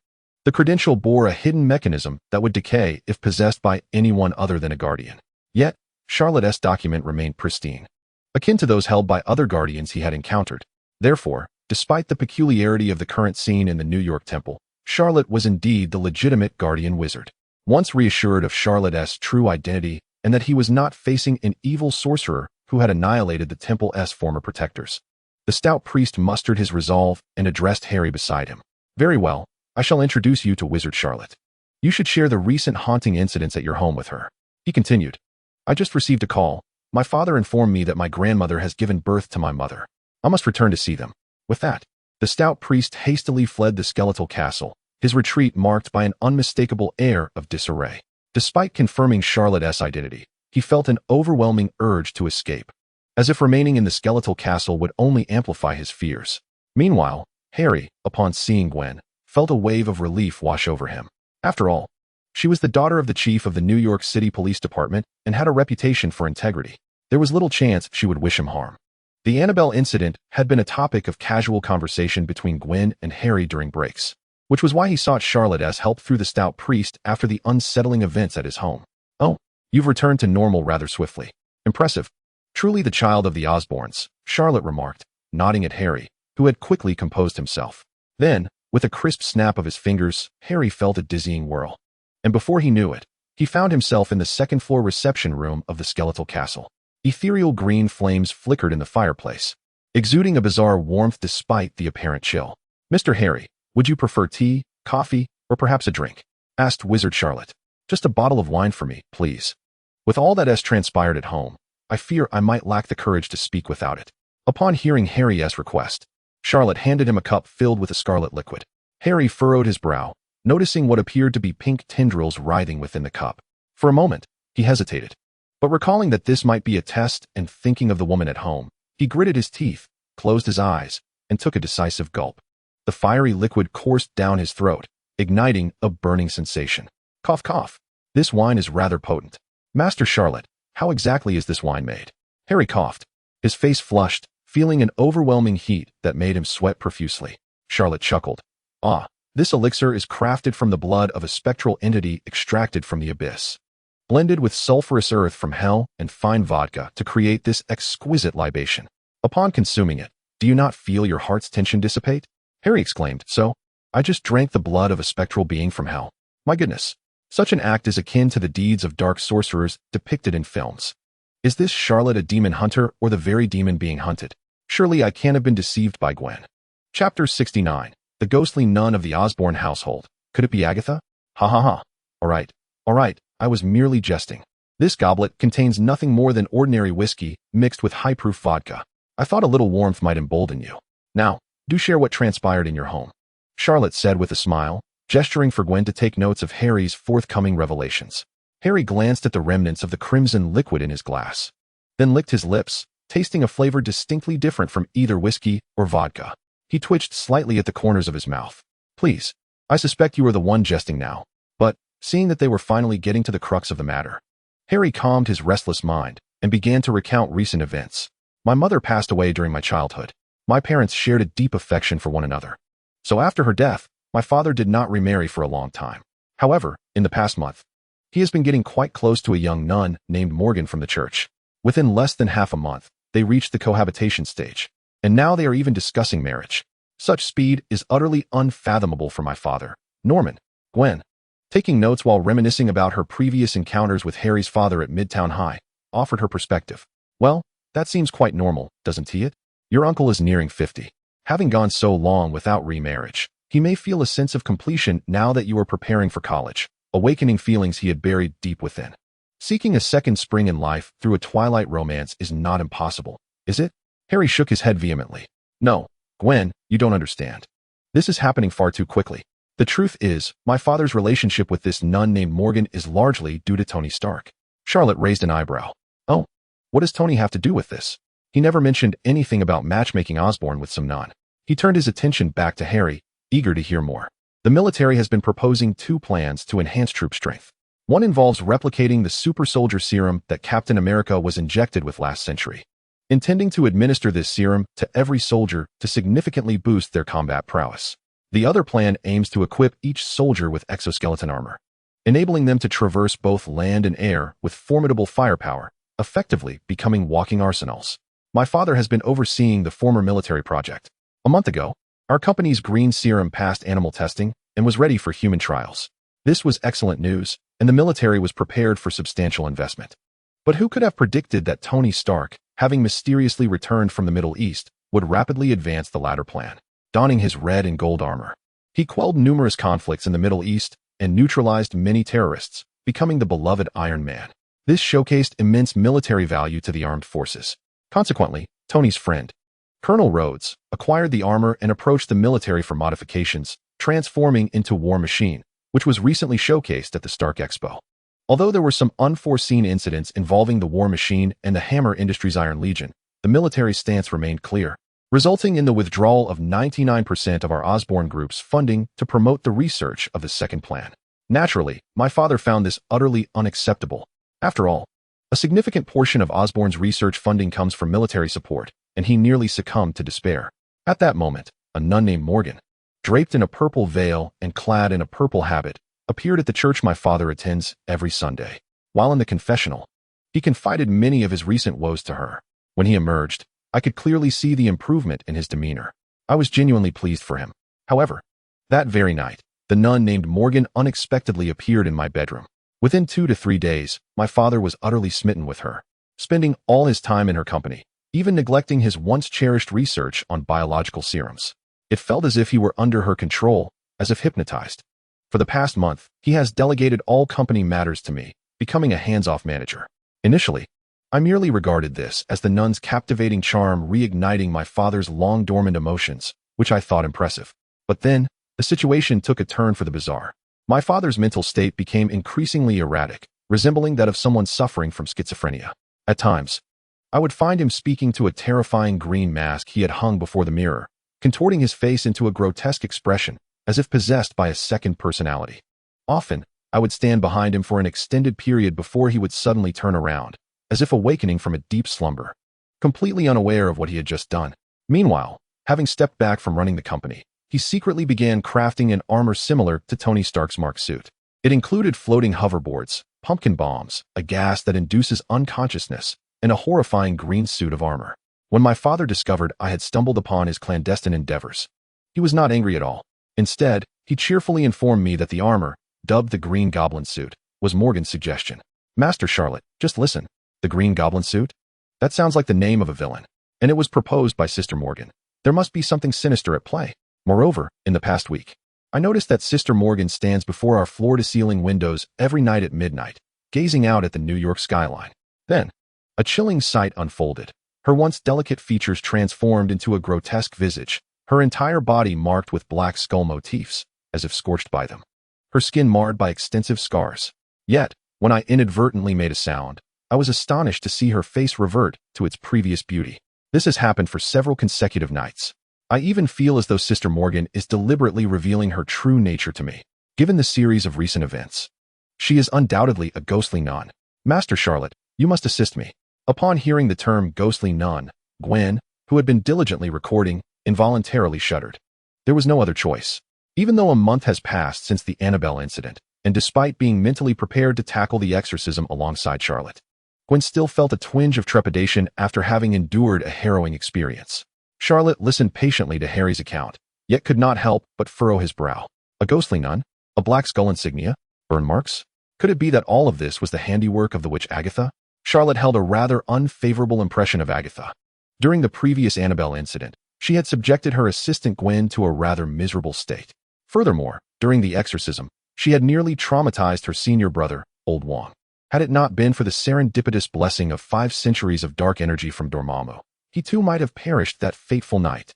The credential bore a hidden mechanism that would decay if possessed by anyone other than a guardian. Yet, Charlot's document remained pristine, akin to those held by other guardians he had encountered. Therefore, despite the peculiarity of the current scene in the New York temple, Charlot was indeed the legitimate guardian wizard. Once reassured of Charlot's true identity and that he was not facing an evil sorcerer who had annihilated the temple's former protectors, the stout priest mustered his resolve and addressed Harry beside him. "Very well, I shall introduce you to Wizard Charlot. You should share the recent haunting incidents at your home with her. He continued. I just received a call. My father informed me that my grandmother has given birth to my mother. I must return to see them. With that, the stout priest hastily fled the skeletal castle, his retreat marked by an unmistakable air of disarray. Despite confirming Charlot's identity, he felt an overwhelming urge to escape, as if remaining in the skeletal castle would only amplify his fears. Meanwhile, Harry, upon seeing Gwen, felt a wave of relief wash over him. After all, she was the daughter of the chief of the New York City Police Department and had a reputation for integrity. There was little chance she would wish him harm. The Annabelle incident had been a topic of casual conversation between Gwen and Harry during breaks, which was why he sought Charlot's help through the stout priest after the unsettling events at his home. Oh, you've returned to normal rather swiftly. Impressive. Truly the child of the Osborns, Charlot remarked, nodding at Harry, who had quickly composed himself. Then, with a crisp snap of his fingers, Harry felt a dizzying whirl. And before he knew it, he found himself in the second-floor reception room of the skeletal castle. Ethereal green flames flickered in the fireplace, exuding a bizarre warmth despite the apparent chill. Mr. Harry, would you prefer tea, coffee, or perhaps a drink? Asked Wizard Charlot. Just a bottle of wine for me, please. With all that has transpired at home, I fear I might lack the courage to speak without it. Upon hearing Harry's request, Charlot handed him a cup filled with a scarlet liquid. Harry furrowed his brow, noticing what appeared to be pink tendrils writhing within the cup. For a moment, he hesitated. But recalling that this might be a test and thinking of the woman at home, he gritted his teeth, closed his eyes, and took a decisive gulp. The fiery liquid coursed down his throat, igniting a burning sensation. Cough, cough. This wine is rather potent. Master Charlot, how exactly is this wine made? Harry coughed. His face flushed, feeling an overwhelming heat that made him sweat profusely. Charlot chuckled. Ah, this elixir is crafted from the blood of a spectral entity extracted from the abyss, blended with sulfurous earth from hell and fine vodka to create this exquisite libation. Upon consuming it, do you not feel your heart's tension dissipate? Harry exclaimed. So, I just drank the blood of a spectral being from hell. My goodness. Such an act is akin to the deeds of dark sorcerers depicted in films. Is this Charlot a demon hunter or the very demon being hunted? Surely I can't have been deceived by Gwen. Chapter 69. The ghostly nun of the Osborn household. Could it be Agatha? Ha ha ha. All right, I was merely jesting. This goblet contains nothing more than ordinary whiskey mixed with high-proof vodka. I thought a little warmth might embolden you. Now, do share what transpired in your home. Charlot said with a smile, gesturing for Gwen to take notes of Harry's forthcoming revelations. Harry glanced at the remnants of the crimson liquid in his glass, then licked his lips, tasting a flavor distinctly different from either whiskey or vodka. He twitched slightly at the corners of his mouth. Please, I suspect you are the one jesting now. But, seeing that they were finally getting to the crux of the matter, Harry calmed his restless mind and began to recount recent events. My mother passed away during my childhood. My parents shared a deep affection for one another. So after her death, my father did not remarry for a long time. However, in the past month, he has been getting quite close to a young nun named Morgan from the church. Within less than half a month, they reached the cohabitation stage, and now they are even discussing marriage. Such speed is utterly unfathomable for my father. Norman. Gwen, taking notes while reminiscing about her previous encounters with Harry's father at Midtown High, offered her perspective. Well, that seems quite normal, doesn't it? Your uncle is nearing 50. Having gone so long without remarriage, he may feel a sense of completion now that you are preparing for college, awakening feelings he had buried deep within. Seeking a second spring in life through a twilight romance is not impossible, is it? Harry shook his head vehemently. No, Gwen, you don't understand. This is happening far too quickly. The truth is, my father's relationship with this nun named Morgan is largely due to Tony Stark. Charlot raised an eyebrow. Oh, what does Tony have to do with this? He never mentioned anything about matchmaking Osborn with some nun. He turned his attention back to Harry, eager to hear more. The military has been proposing two plans to enhance troop strength. One involves replicating the super soldier serum that Captain America was injected with last century, intending to administer this serum to every soldier to significantly boost their combat prowess. The other plan aims to equip each soldier with exoskeleton armor, enabling them to traverse both land and air with formidable firepower, effectively becoming walking arsenals. My father has been overseeing the former military project. A month ago, our company's green serum passed animal testing and was ready for human trials. This was excellent news, and the military was prepared for substantial investment. But who could have predicted that Tony Stark, having mysteriously returned from the Middle East, would rapidly advance the latter plan? Donning his red and gold armor, he quelled numerous conflicts in the Middle East, and neutralized many terrorists, becoming the beloved Iron Man. This showcased immense military value to the armed forces. Consequently, Tony's friend, Colonel Rhodes, acquired the armor and approached the military for modifications, transforming into War Machine, which was recently showcased at the Stark Expo. Although there were some unforeseen incidents involving the War Machine and the Hammer Industries Iron Legion, the military's stance remained clear, resulting in the withdrawal of 99% of our Osborn Group's funding to promote the research of the second plan. Naturally, my father found this utterly unacceptable. After all, a significant portion of Osborn's research funding comes from military support, and he nearly succumbed to despair. At that moment, a nun named Morgan, draped in a purple veil and clad in a purple habit, appeared at the church my father attends every Sunday. While in the confessional, he confided many of his recent woes to her. When he emerged, I could clearly see the improvement in his demeanor. I was genuinely pleased for him. However, that very night, the nun named Morgan unexpectedly appeared in my bedroom. Within 2 to 3 days, my father was utterly smitten with her, spending all his time in her company, even neglecting his once-cherished research on biological serums. It felt as if he were under her control, as if hypnotized. For the past month, he has delegated all company matters to me, becoming a hands-off manager. Initially, I merely regarded this as the nun's captivating charm reigniting my father's long-dormant emotions, which I thought impressive. But then, the situation took a turn for the bizarre. My father's mental state became increasingly erratic, resembling that of someone suffering from schizophrenia. At times, I would find him speaking to a terrifying green mask he had hung before the mirror, contorting his face into a grotesque expression, as if possessed by a second personality. Often, I would stand behind him for an extended period before he would suddenly turn around, as if awakening from a deep slumber, completely unaware of what he had just done. Meanwhile, having stepped back from running the company, he secretly began crafting an armor similar to Tony Stark's Mark suit. It included floating hoverboards, pumpkin bombs, a gas that induces unconsciousness, and a horrifying green suit of armor. When my father discovered I had stumbled upon his clandestine endeavors, he was not angry at all. Instead, he cheerfully informed me that the armor, dubbed the Green Goblin suit, was Morgan's suggestion. Master Charlot, just listen. The Green Goblin suit? That sounds like the name of a villain. And it was proposed by Sister Morgan. There must be something sinister at play. Moreover, in the past week, I noticed that Sister Morgan stands before our floor-to-ceiling windows every night at midnight, gazing out at the New York skyline. Then, a chilling sight unfolded. Her once delicate features transformed into a grotesque visage, her entire body marked with black skull motifs, as if scorched by them. Her skin marred by extensive scars. Yet, when I inadvertently made a sound, I was astonished to see her face revert to its previous beauty. This has happened for several consecutive nights. I even feel as though Sister Morgan is deliberately revealing her true nature to me, given the series of recent events. She is undoubtedly a ghostly nun. Master Charlot, you must assist me. Upon hearing the term ghostly nun, Gwen, who had been diligently recording, involuntarily shuddered. There was no other choice. Even though a month has passed since the Annabelle incident, and despite being mentally prepared to tackle the exorcism alongside Charlotte, Gwen still felt a twinge of trepidation after having endured a harrowing experience. Charlotte listened patiently to Harry's account, yet could not help but furrow his brow. A ghostly nun? A black skull insignia? Burn marks? Could it be that all of this was the handiwork of the witch Agatha? Charlotte held a rather unfavorable impression of Agatha. During the previous Annabelle incident, she had subjected her assistant Gwen to a rather miserable state. Furthermore, during the exorcism, she had nearly traumatized her senior brother, Old Wong. Had it not been for the serendipitous blessing of 5 centuries of dark energy from Dormammu, he too might have perished that fateful night.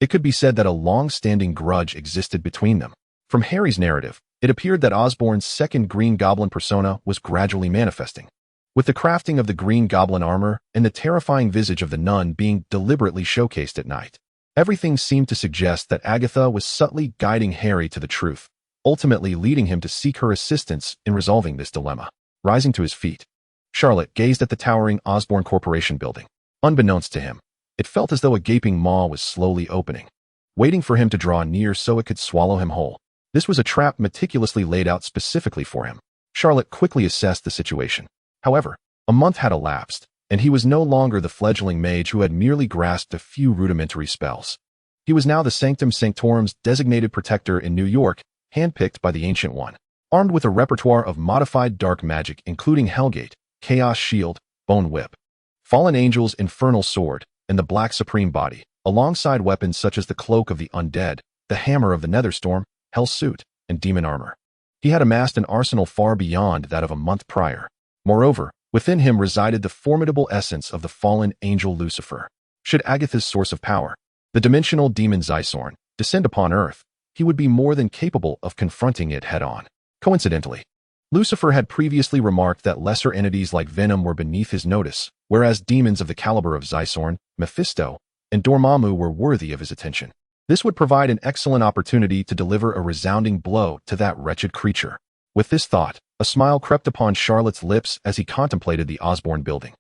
It could be said that a long-standing grudge existed between them. From Harry's narrative, it appeared that Osborn's second Green Goblin persona was gradually manifesting. With the crafting of the Green Goblin armor and the terrifying visage of the nun being deliberately showcased at night, everything seemed to suggest that Agatha was subtly guiding Harry to the truth, ultimately leading him to seek her assistance in resolving this dilemma. Rising to his feet, Charlotte gazed at the towering Osborn Corporation building. Unbeknownst to him, it felt as though a gaping maw was slowly opening, waiting for him to draw near so it could swallow him whole. This was a trap meticulously laid out specifically for him. Charlotte quickly assessed the situation. However, a month had elapsed, and he was no longer the fledgling mage who had merely grasped a few rudimentary spells. He was now the Sanctum Sanctorum's designated protector in New York, handpicked by the Ancient One. Armed with a repertoire of modified dark magic including Hellgate, Chaos Shield, Bone Whip, Fallen Angel's Infernal Sword, and the Black Supreme Body, alongside weapons such as the Cloak of the Undead, the Hammer of the Netherstorm, Hell Suit, and Demon Armor. He had amassed an arsenal far beyond that of a month prior. Moreover, within him resided the formidable essence of the fallen angel Lucifer. Should Agatha's source of power, the dimensional demon Zysorn, descend upon Earth, he would be more than capable of confronting it head-on. Coincidentally, Lucifer had previously remarked that lesser entities like Venom were beneath his notice, whereas demons of the caliber of Zysorn, Mephisto, and Dormammu were worthy of his attention. This would provide an excellent opportunity to deliver a resounding blow to that wretched creature. With this thought, a smile crept upon Charlot's lips as he contemplated the Osborn building.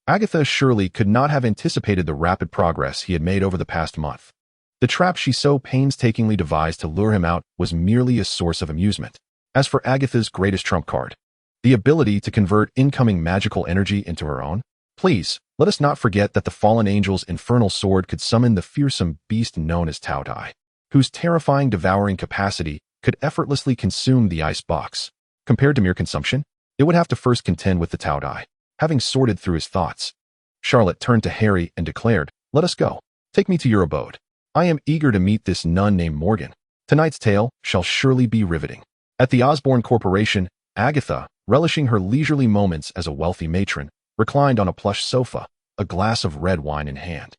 Agatha surely could not have anticipated the rapid progress he had made over the past month. The trap she so painstakingly devised to lure him out was merely a source of amusement. As for Agatha's greatest trump card, the ability to convert incoming magical energy into her own, please, let us not forget that the fallen angel's infernal sword could summon the fearsome beast known as Taodai, whose terrifying devouring capacity could effortlessly consume the ice box. Compared to mere consumption, it would have to first contend with the Taodai. Having sorted through his thoughts, Charlotte turned to Harry and declared, "Let us go. Take me to your abode. I am eager to meet this nun named Morgan. Tonight's tale shall surely be riveting." At the Osborn Corporation, Agatha, relishing her leisurely moments as a wealthy matron, reclined on a plush sofa, a glass of red wine in hand.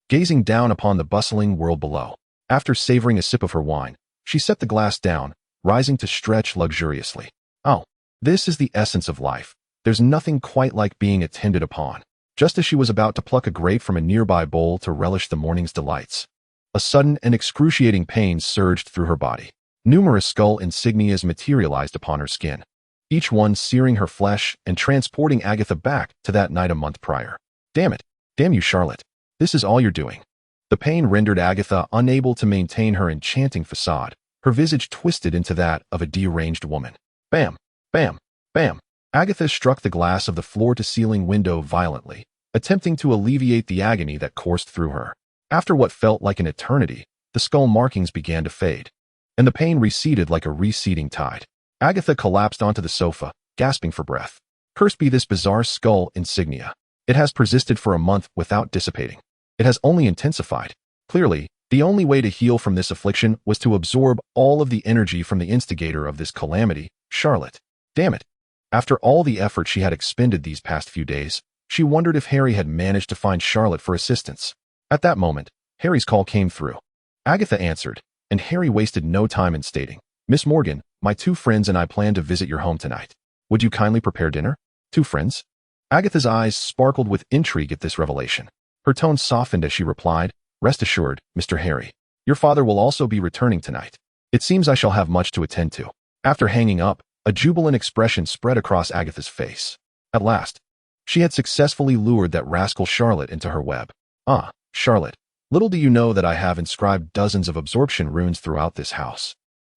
Gazing down upon the bustling world below, after savoring a sip of her wine, she set the glass down, rising to stretch luxuriously. Oh, this is the essence of life. There's nothing quite like being attended upon. Just as she was about to pluck a grape from a nearby bowl to relish the morning's delights, a sudden and excruciating pain surged through her body. Numerous skull insignias materialized upon her skin, each one searing her flesh and transporting Agatha back to that night a month prior. Damn it. Damn you, Charlotte. This is all you're doing. The pain rendered Agatha unable to maintain her enchanting facade, her visage twisted into that of a deranged woman. Bam, bam, bam. Agatha struck the glass of the floor-to-ceiling window violently, attempting to alleviate the agony that coursed through her. After what felt like an eternity, the skull markings began to fade, and the pain receded like a receding tide. Agatha collapsed onto the sofa, gasping for breath. Cursed be this bizarre skull insignia. It has persisted for a month without dissipating. It has only intensified. Clearly, the only way to heal from this affliction was to absorb all of the energy from the instigator of this calamity, Charlotte. Damn it. After all the effort she had expended these past few days, she wondered if Harry had managed to find Charlotte for assistance. At that moment, Harry's call came through. Agatha answered, and Harry wasted no time in stating, "Miss Morgan, my 2 friends and I plan to visit your home tonight. Would you kindly prepare dinner?" 2 friends? Agatha's eyes sparkled with intrigue at this revelation. Her tone softened as she replied, "Rest assured, Mr. Harry, your father will also be returning tonight. It seems I shall have much to attend to." After hanging up, a jubilant expression spread across Agatha's face. At last, she had successfully lured that rascal Charlotte into her web. "Ah, Charlotte, little do you know that I have inscribed dozens of absorption runes throughout this house.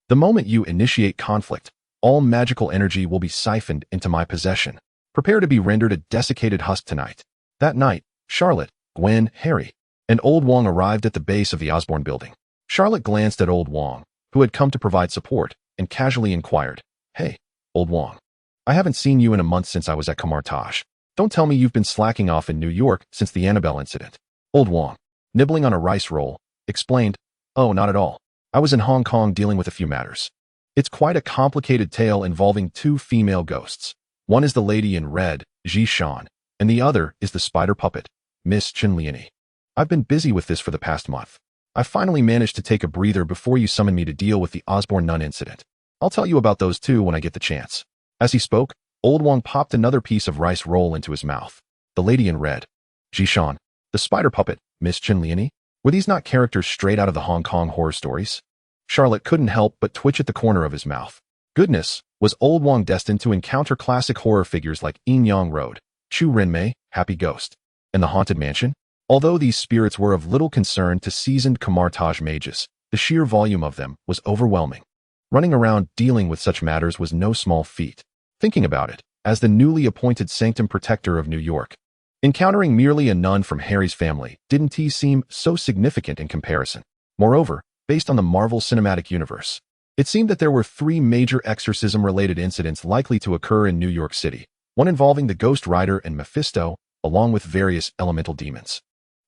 The moment you initiate conflict, all magical energy will be siphoned into my possession. Prepare to be rendered a desiccated husk tonight." That night, Charlotte, Gwen, Harry, and Old Wong arrived at the base of the Osborn building. Charlotte glanced at Old Wong, who had come to provide support, and casually inquired, "Hey, Old Wong, I haven't seen you in a month since I was at Kamar-Taj. Don't tell me you've been slacking off in New York since the Annabelle incident." Old Wong, nibbling on a rice roll, explained, "Oh, not at all. I was in Hong Kong dealing with a few matters. It's quite a complicated tale involving 2 female ghosts. One is the lady in red, Chthon, and the other is the spider puppet, Miss Chin-Liani. I've been busy with this for the past month. I finally managed to take a breather before you summoned me to deal with the Osborn nun incident. I'll tell you about those 2 when I get the chance." As he spoke, Old Wong popped another piece of rice roll into his mouth. The lady in red, Chthon, the spider puppet, Miss Chin-Liani, were these not characters straight out of the Hong Kong horror stories? Charlotte couldn't help but twitch at the corner of his mouth. Goodness, was Old Wong destined to encounter classic horror figures like Yin Yang Road, Chu Renmei, Happy Ghost, and the Haunted Mansion? Although these spirits were of little concern to seasoned Kamar-Taj mages, the sheer volume of them was overwhelming. Running around dealing with such matters was no small feat. Thinking about it, as the newly appointed Sanctum Protector of New York, encountering merely a nun from Harry's family didn't seem so significant in comparison. Moreover, based on the Marvel Cinematic Universe, it seemed that there were 3 major exorcism-related incidents likely to occur in New York City, one involving the Ghost Rider and Mephisto, along with various elemental demons.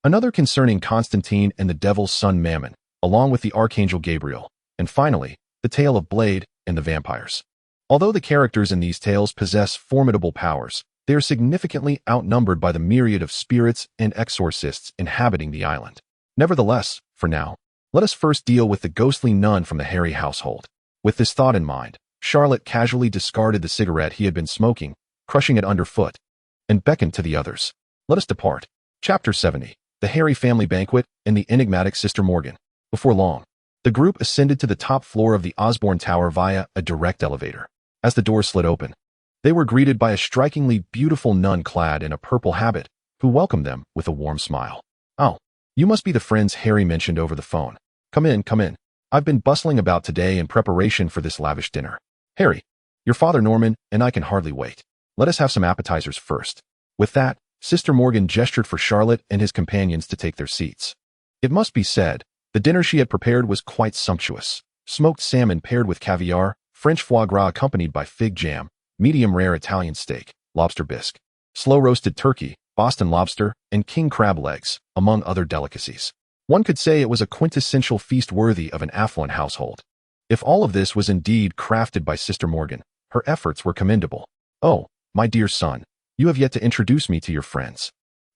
Another concerning Constantine and the Devil's son Mammon, along with the Archangel Gabriel, and finally, the tale of Blade, and the vampires. Although the characters in these tales possess formidable powers, they are significantly outnumbered by the myriad of spirits and exorcists inhabiting the island. Nevertheless, for now, let us first deal with the ghostly nun from the Harry household. With this thought in mind, Charlotte casually discarded the cigarette he had been smoking, crushing it underfoot, and beckoned to the others. Let us depart. Chapter 70. The Harry Family Banquet and the Enigmatic Sister Morgan. Before long, the group ascended to the top floor of the Osborne Tower via a direct elevator. As the door slid open, they were greeted by a strikingly beautiful nun clad in a purple habit, who welcomed them with a warm smile. "Oh, you must be the friends Harry mentioned over the phone. Come in, come in. I've been bustling about today in preparation for this lavish dinner. Harry, your father Norman and I can hardly wait. Let us have some appetizers first." With that, Sister Morgan gestured for Charlotte and his companions to take their seats. It must be said, the dinner she had prepared was quite sumptuous. Smoked salmon paired with caviar, French foie gras accompanied by fig jam, medium-rare Italian steak, lobster bisque, slow-roasted turkey, Boston lobster, and king crab legs, among other delicacies. One could say it was a quintessential feast worthy of an affluent household. If all of this was indeed crafted by Sister Morgan, her efforts were commendable. "Oh, my dear son, you have yet to introduce me to your friends."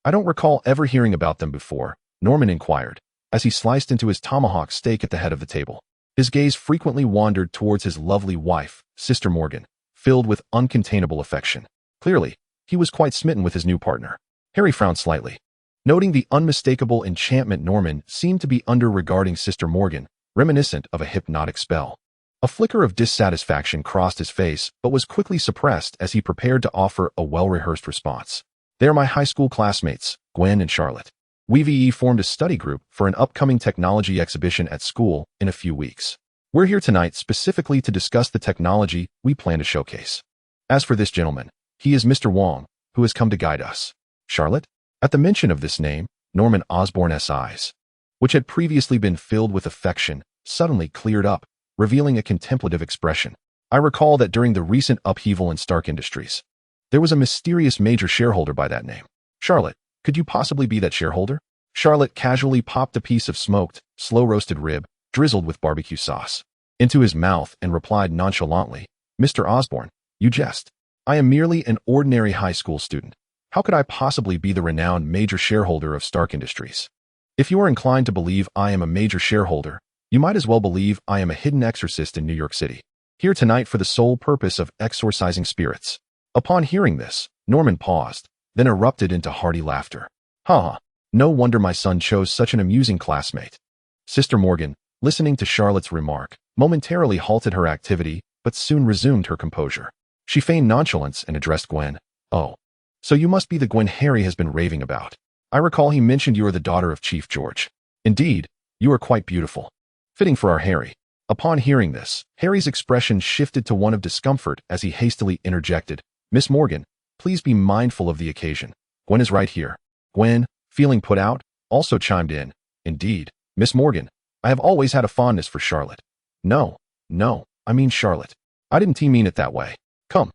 "I don't recall ever hearing about them before," Norman inquired, as he sliced into his tomahawk steak at the head of the table. His gaze frequently wandered towards his lovely wife, Sister Morgan, filled with uncontainable affection. Clearly, he was quite smitten with his new partner. Harry frowned slightly, noting the unmistakable enchantment Norman seemed to be under regarding Sister Morgan, reminiscent of a hypnotic spell. A flicker of dissatisfaction crossed his face, but was quickly suppressed as he prepared to offer a well-rehearsed response. "They are my high school classmates, Gwen and Charlotte. We formed a study group for an upcoming technology exhibition at school in a few weeks. We're here tonight specifically to discuss the technology we plan to showcase. As for this gentleman, he is Mr. Wong, who has come to guide us." "Charlotte?" At the mention of this name, Norman Osborne's eyes, which had previously been filled with affection, suddenly cleared up, revealing a contemplative expression. "I recall that during the recent upheaval in Stark Industries, there was a mysterious major shareholder by that name. Charlotte, could you possibly be that shareholder?" Charlotte casually popped a piece of smoked, slow-roasted rib, drizzled with barbecue sauce, into his mouth and replied nonchalantly, "Mr. Osborne, you jest. I am merely an ordinary high school student. How could I possibly be the renowned major shareholder of Stark Industries? If you are inclined to believe I am a major shareholder, you might as well believe I am a hidden exorcist in New York City, here tonight for the sole purpose of exorcising spirits." Upon hearing this, Norman paused, then erupted into hearty laughter. "Ha! No wonder my son chose such an amusing classmate." Sister Morgan, listening to Charlotte's remark, momentarily halted her activity, but soon resumed her composure. She feigned nonchalance and addressed Gwen. "Oh, so you must be the Gwen Harry has been raving about. I recall he mentioned you are the daughter of Chief George. Indeed, you are quite beautiful. Fitting for our Harry." Upon hearing this, Harry's expression shifted to one of discomfort as he hastily interjected, "Miss Morgan, please be mindful of the occasion. Gwen is right here." Gwen, feeling put out, also chimed in, "Indeed, Miss Morgan, I have always had a fondness for Charlotte." No, I mean Charlotte. I didn't mean it that way. Come,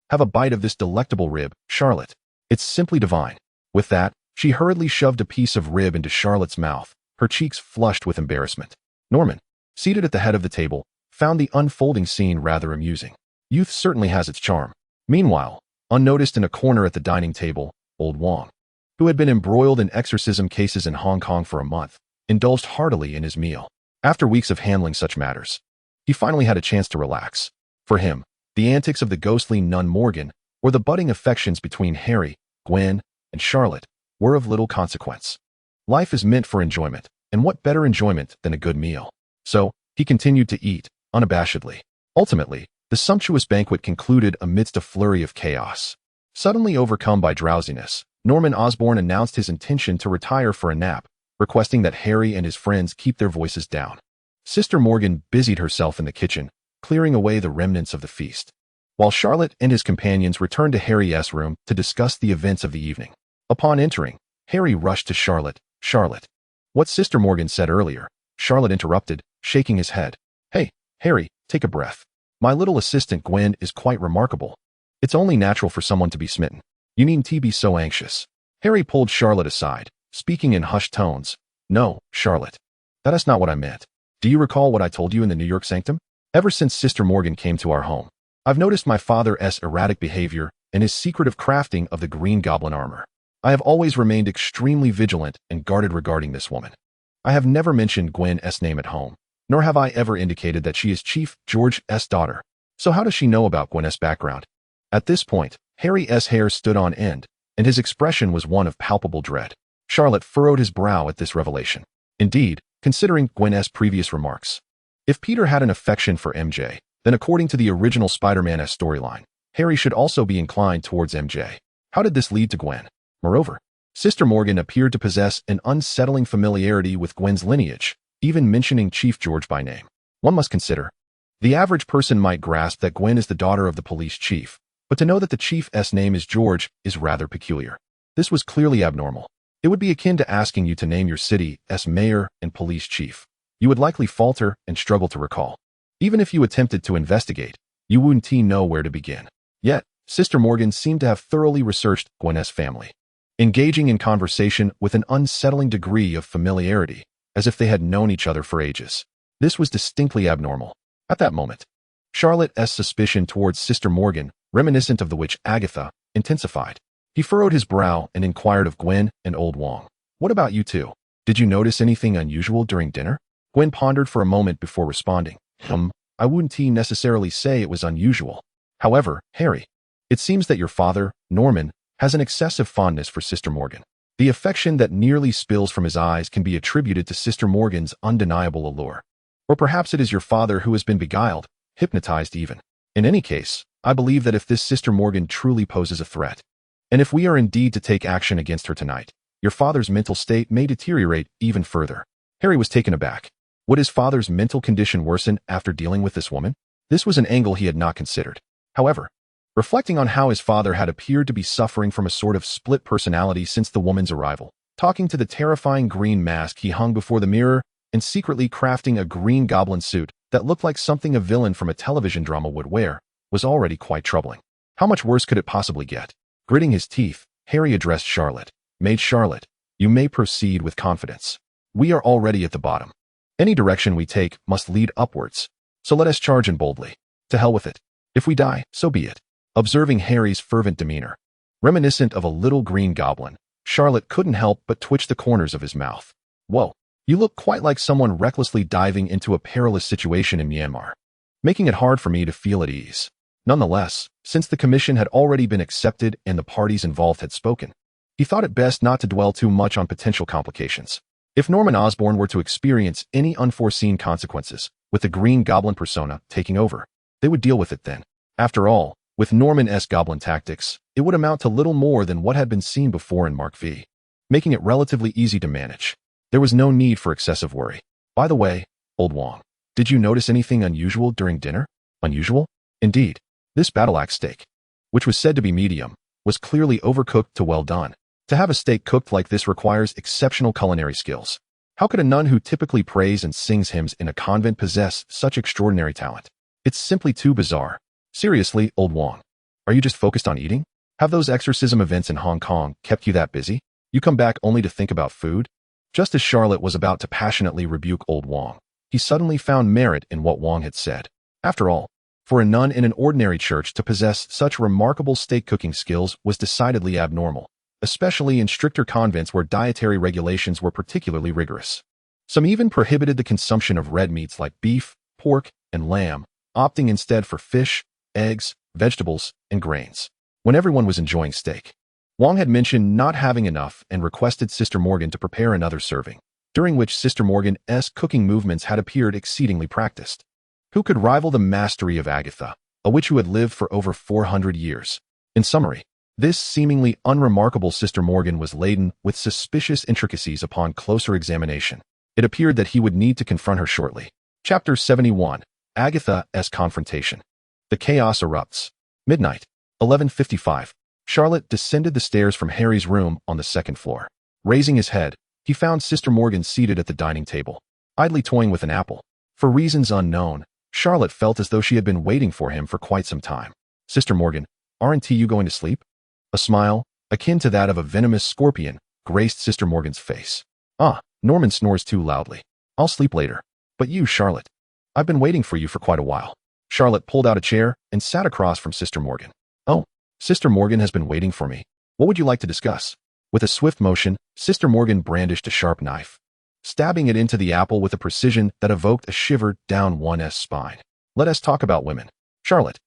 have a bite of this delectable rib, Charlotte. It's simply divine." With that, she hurriedly shoved a piece of rib into Charlotte's mouth, her cheeks flushed with embarrassment. Norman, seated at the head of the table, found the unfolding scene rather amusing. Youth certainly has its charm. Meanwhile, unnoticed in a corner at the dining table, old Wong, who had been embroiled in exorcism cases in Hong Kong for a month, indulged heartily in his meal. After weeks of handling such matters, he finally had a chance to relax. For him, the antics of the ghostly nun Morgan, or the budding affections between Harry, Gwen, and Charlotte, were of little consequence. Life is meant for enjoyment, and what better enjoyment than a good meal? So, he continued to eat, unabashedly. Ultimately, the sumptuous banquet concluded amidst a flurry of chaos. Suddenly overcome by drowsiness, Norman Osborne announced his intention to retire for a nap, requesting that Harry and his friends keep their voices down. Sister Morgan busied herself in the kitchen, clearing away the remnants of the feast, while Charlotte and his companions returned to Harry's room to discuss the events of the evening. Upon entering, Harry rushed to Charlotte. "Charlotte." "What Sister Morgan said earlier," Charlotte interrupted, shaking his head. "Hey, Harry, take a breath. My little assistant Gwen is quite remarkable. It's only natural for someone to be smitten. You needn't be so anxious." Harry pulled Charlotte aside, speaking in hushed tones. "No, Charlotte. That is not what I meant. Do you recall what I told you in the New York sanctum? Ever since Sister Morgan came to our home, I've noticed my father's erratic behavior and his secretive crafting of the Green Goblin armor. I have always remained extremely vigilant and guarded regarding this woman. I have never mentioned Gwen's name at home, nor have I ever indicated that she is Chief George's daughter. So how does she know about Gwen's background? At this point, Harry's hair stood on end, and his expression was one of palpable dread. Charlot furrowed his brow at this revelation. Indeed, considering Gwen's previous remarks, if Peter had an affection for MJ, then according to the original Spider-Man-esque storyline, Harry should also be inclined towards MJ. How did this lead to Gwen? Moreover, Sister Morgan appeared to possess an unsettling familiarity with Gwen's lineage, even mentioning Chief George by name. One must consider. The average person might grasp that Gwen is the daughter of the police chief, but to know that the chief's name is George is rather peculiar. This was clearly abnormal. It would be akin to asking you to name your city's mayor and police chief. You would likely falter and struggle to recall. Even if you attempted to investigate, you wouldn't know where to begin. Yet, Sister Morgan seemed to have thoroughly researched Gwen's family, engaging in conversation with an unsettling degree of familiarity, as if they had known each other for ages. This was distinctly abnormal. At that moment, Charlot's suspicion towards Sister Morgan, reminiscent of the witch Agatha, intensified. He furrowed his brow and inquired of Gwen and Old Wong. What about you two? Did you notice anything unusual during dinner? Gwen pondered for a moment before responding. I wouldn't necessarily say it was unusual. However, Harry, it seems that your father, Norman, has an excessive fondness for Sister Morgan. The affection that nearly spills from his eyes can be attributed to Sister Morgan's undeniable allure. Or perhaps it is your father who has been beguiled, hypnotized even. In any case, I believe that if this Sister Morgan truly poses a threat, and if we are indeed to take action against her tonight, your father's mental state may deteriorate even further. Harry was taken aback. Would his father's mental condition worsen after dealing with this woman? This was an angle he had not considered. However, reflecting on how his father had appeared to be suffering from a sort of split personality since the woman's arrival, talking to the terrifying green mask he hung before the mirror, and secretly crafting a green goblin suit that looked like something a villain from a television drama would wear, was already quite troubling. How much worse could it possibly get? Gritting his teeth, Harry addressed Charlot. Maid Charlot, you may proceed with confidence. We are already at the bottom. Any direction we take must lead upwards, so let us charge in boldly. To hell with it. If we die, so be it. Observing Harry's fervent demeanor, reminiscent of a little green goblin, Charlot couldn't help but twitch the corners of his mouth. Whoa, you look quite like someone recklessly diving into a perilous situation in Myanmar, making it hard for me to feel at ease. Nonetheless, since the commission had already been accepted and the parties involved had spoken, he thought it best not to dwell too much on potential complications. If Norman Osborn were to experience any unforeseen consequences, with the Green Goblin persona taking over, they would deal with it then. After all, with Norman's goblin tactics, it would amount to little more than what had been seen before in Mark V, making it relatively easy to manage. There was no need for excessive worry. By the way, Old Wong, did you notice anything unusual during dinner? Unusual? Indeed. This battle-axe steak, which was said to be medium, was clearly overcooked to well done. To have a steak cooked like this requires exceptional culinary skills. How could a nun who typically prays and sings hymns in a convent possess such extraordinary talent? It's simply too bizarre. Seriously, Old Wong, are you just focused on eating? Have those exorcism events in Hong Kong kept you that busy? You come back only to think about food? Just as Charlot was about to passionately rebuke Old Wong, he suddenly found merit in what Wong had said. After all, for a nun in an ordinary church to possess such remarkable steak cooking skills was decidedly abnormal, especially in stricter convents where dietary regulations were particularly rigorous. Some even prohibited the consumption of red meats like beef, pork, and lamb, opting instead for fish, eggs, vegetables, and grains. When everyone was enjoying steak, Wong had mentioned not having enough and requested Sister Morgan to prepare another serving, during which Sister Morgan's cooking movements had appeared exceedingly practiced. Who could rival the mastery of Agatha, a witch who had lived for over 400 years? In summary, this seemingly unremarkable Sister Morgan was laden with suspicious intricacies upon closer examination. It appeared that he would need to confront her shortly. Chapter 71. Agatha's Confrontation. The chaos erupts. Midnight, 11:55. Charlot descended the stairs from Harry's room on the second floor. Raising his head, he found Sister Morgan seated at the dining table, idly toying with an apple. For reasons unknown, Charlot felt as though she had been waiting for him for quite some time. Sister Morgan, aren't you going to sleep? A smile, akin to that of a venomous scorpion, graced Sister Morgan's face. Norman snores too loudly. I'll sleep later. But you, Charlot, I've been waiting for you for quite a while. Charlotte pulled out a chair and sat across from Sister Morgan. Oh, Sister Morgan has been waiting for me. What would you like to discuss? With a swift motion, Sister Morgan brandished a sharp knife, stabbing it into the apple with a precision that evoked a shiver down one's spine. Let us talk about women. Charlotte,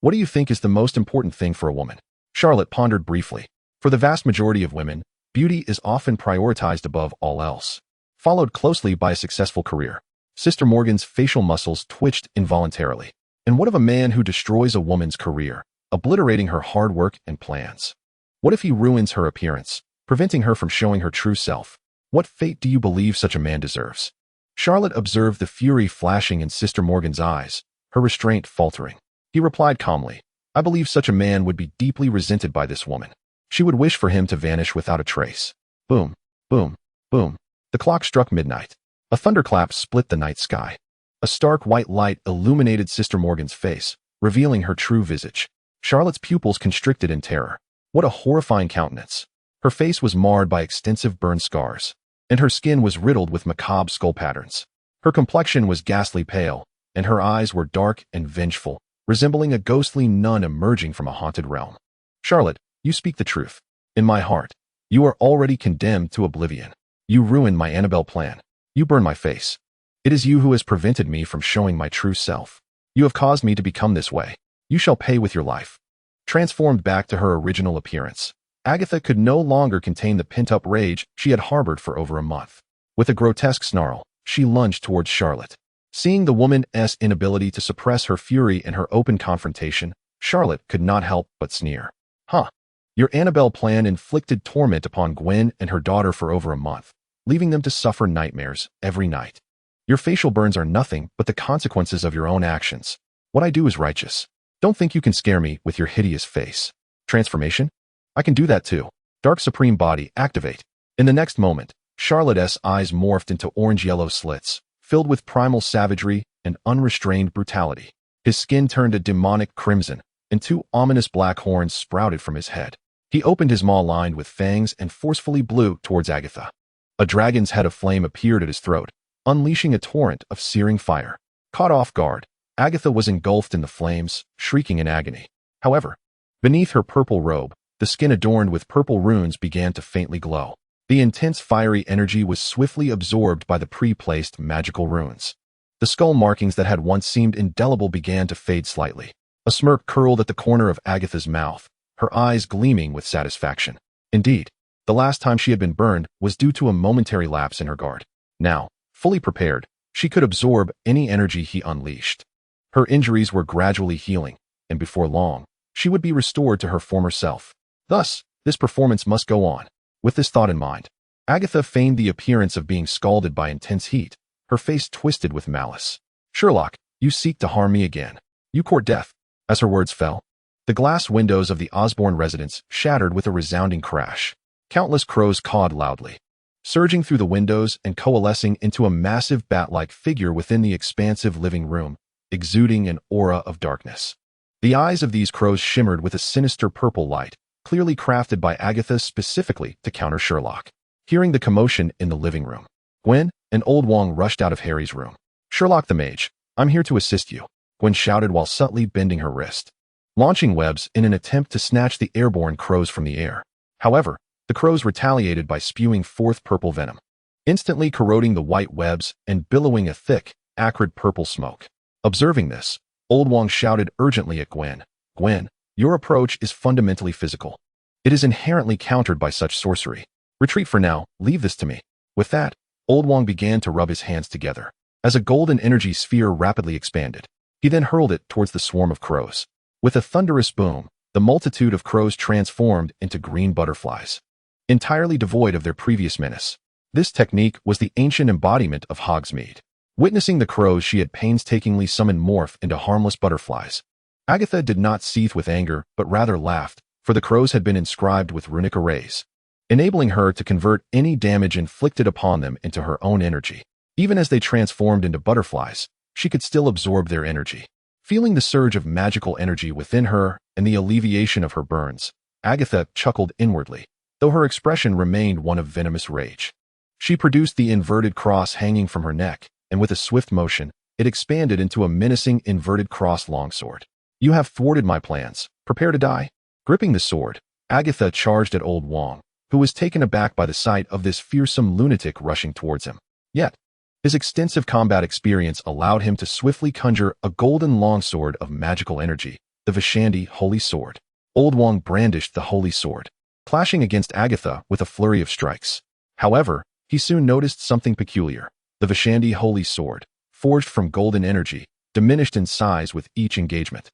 what do you think is the most important thing for a woman? Charlotte pondered briefly. For the vast majority of women, beauty is often prioritized above all else, followed closely by a successful career. Sister Morgan's facial muscles twitched involuntarily. And what of a man who destroys a woman's career, obliterating her hard work and plans? What if he ruins her appearance, preventing her from showing her true self? What fate do you believe such a man deserves? Charlotte observed the fury flashing in Sister Morgan's eyes, her restraint faltering. He replied calmly, I believe such a man would be deeply resented by this woman. She would wish for him to vanish without a trace. Boom, boom, boom. The clock struck midnight. A thunderclap split the night sky. A stark white light illuminated Sister Morgan's face, revealing her true visage. Charlotte's pupils constricted in terror. What a horrifying countenance. Her face was marred by extensive burn scars, and her skin was riddled with macabre skull patterns. Her complexion was ghastly pale, and her eyes were dark and vengeful, resembling a ghostly nun emerging from a haunted realm. Charlotte, you speak the truth. In my heart, you are already condemned to oblivion. You ruined my Annabelle plan. You burned my face. It is you who has prevented me from showing my true self. You have caused me to become this way. You shall pay with your life. Transformed back to her original appearance, Agatha could no longer contain the pent-up rage she had harbored for over a month. With a grotesque snarl, she lunged towards Charlotte. Seeing the woman's inability to suppress her fury in her open confrontation, Charlotte could not help but sneer. Huh. Your Annabelle plan inflicted torment upon Gwen and her daughter for over a month, leaving them to suffer nightmares every night. Your facial burns are nothing but the consequences of your own actions. What I do is righteous. Don't think you can scare me with your hideous face. Transformation? I can do that too. Dark Supreme Body, activate. In the next moment, Charlotte's eyes morphed into orange-yellow slits, filled with primal savagery and unrestrained brutality. His skin turned a demonic crimson, and two ominous black horns sprouted from his head. He opened his maw lined with fangs and forcefully blew towards Agatha. A dragon's head of flame appeared at his throat, unleashing a torrent of searing fire. Caught off guard, Agatha was engulfed in the flames, shrieking in agony. However, beneath her purple robe, the skin adorned with purple runes began to faintly glow. The intense fiery energy was swiftly absorbed by the pre-placed magical runes. The skull markings that had once seemed indelible began to fade slightly. A smirk curled at the corner of Agatha's mouth, her eyes gleaming with satisfaction. Indeed, the last time she had been burned was due to a momentary lapse in her guard. Now, fully prepared, she could absorb any energy he unleashed. Her injuries were gradually healing, and before long, she would be restored to her former self. Thus, this performance must go on. With this thought in mind, Agatha feigned the appearance of being scalded by intense heat, her face twisted with malice. Sherlock, you seek to harm me again. You court death. As her words fell, the glass windows of the Osborne residence shattered with a resounding crash. Countless crows cawed loudly, surging through the windows and coalescing into a massive bat-like figure within the expansive living room, exuding an aura of darkness. The eyes of these crows shimmered with a sinister purple light, clearly crafted by Agatha specifically to counter Sherlock. Hearing the commotion in the living room, Gwen and Old Wong rushed out of Harry's room. Sherlock the Mage, I'm here to assist you, Gwen shouted while subtly bending her wrist, launching webs in an attempt to snatch the airborne crows from the air. However, the crows retaliated by spewing forth purple venom, instantly corroding the white webs and billowing a thick, acrid purple smoke. Observing this, Old Wong shouted urgently at Gwen. Gwen, your approach is fundamentally physical. It is inherently countered by such sorcery. Retreat for now, leave this to me. With that, Old Wong began to rub his hands together. As a golden energy sphere rapidly expanded, he then hurled it towards the swarm of crows. With a thunderous boom, the multitude of crows transformed into green butterflies, entirely devoid of their previous menace. This technique was the ancient embodiment of Hogsmeade. Witnessing the crows she had painstakingly summoned morph into harmless butterflies, Agatha did not seethe with anger but rather laughed, for the crows had been inscribed with runic arrays, enabling her to convert any damage inflicted upon them into her own energy. Even as they transformed into butterflies, she could still absorb their energy. Feeling the surge of magical energy within her and the alleviation of her burns, Agatha chuckled inwardly, though her expression remained one of venomous rage. She produced the inverted cross hanging from her neck, and with a swift motion, It expanded into a menacing inverted cross longsword. "You have thwarted my plans. Prepare to die." Gripping the sword, Agatha charged at Old Wong, who was taken aback by the sight of this fearsome lunatic rushing towards him. Yet, his extensive combat experience allowed him to swiftly conjure a golden longsword of magical energy, the Vishandi Holy Sword. Old Wong brandished the holy sword, clashing against Agatha with a flurry of strikes. However, he soon noticed something peculiar. The Vishandi Holy Sword, forged from golden energy, diminished in size with each engagement.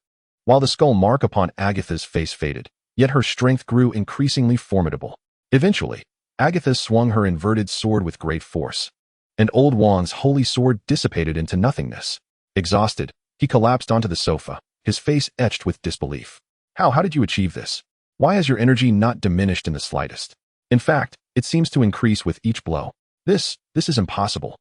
While the skull mark upon Agatha's face faded, yet her strength grew increasingly formidable. Eventually, Agatha swung her inverted sword with great force, and Old Wong's holy sword dissipated into nothingness. Exhausted, he collapsed onto the sofa, his face etched with disbelief. How did you achieve this? Why has your energy not diminished in the slightest? In fact, it seems to increase with each blow. This is impossible.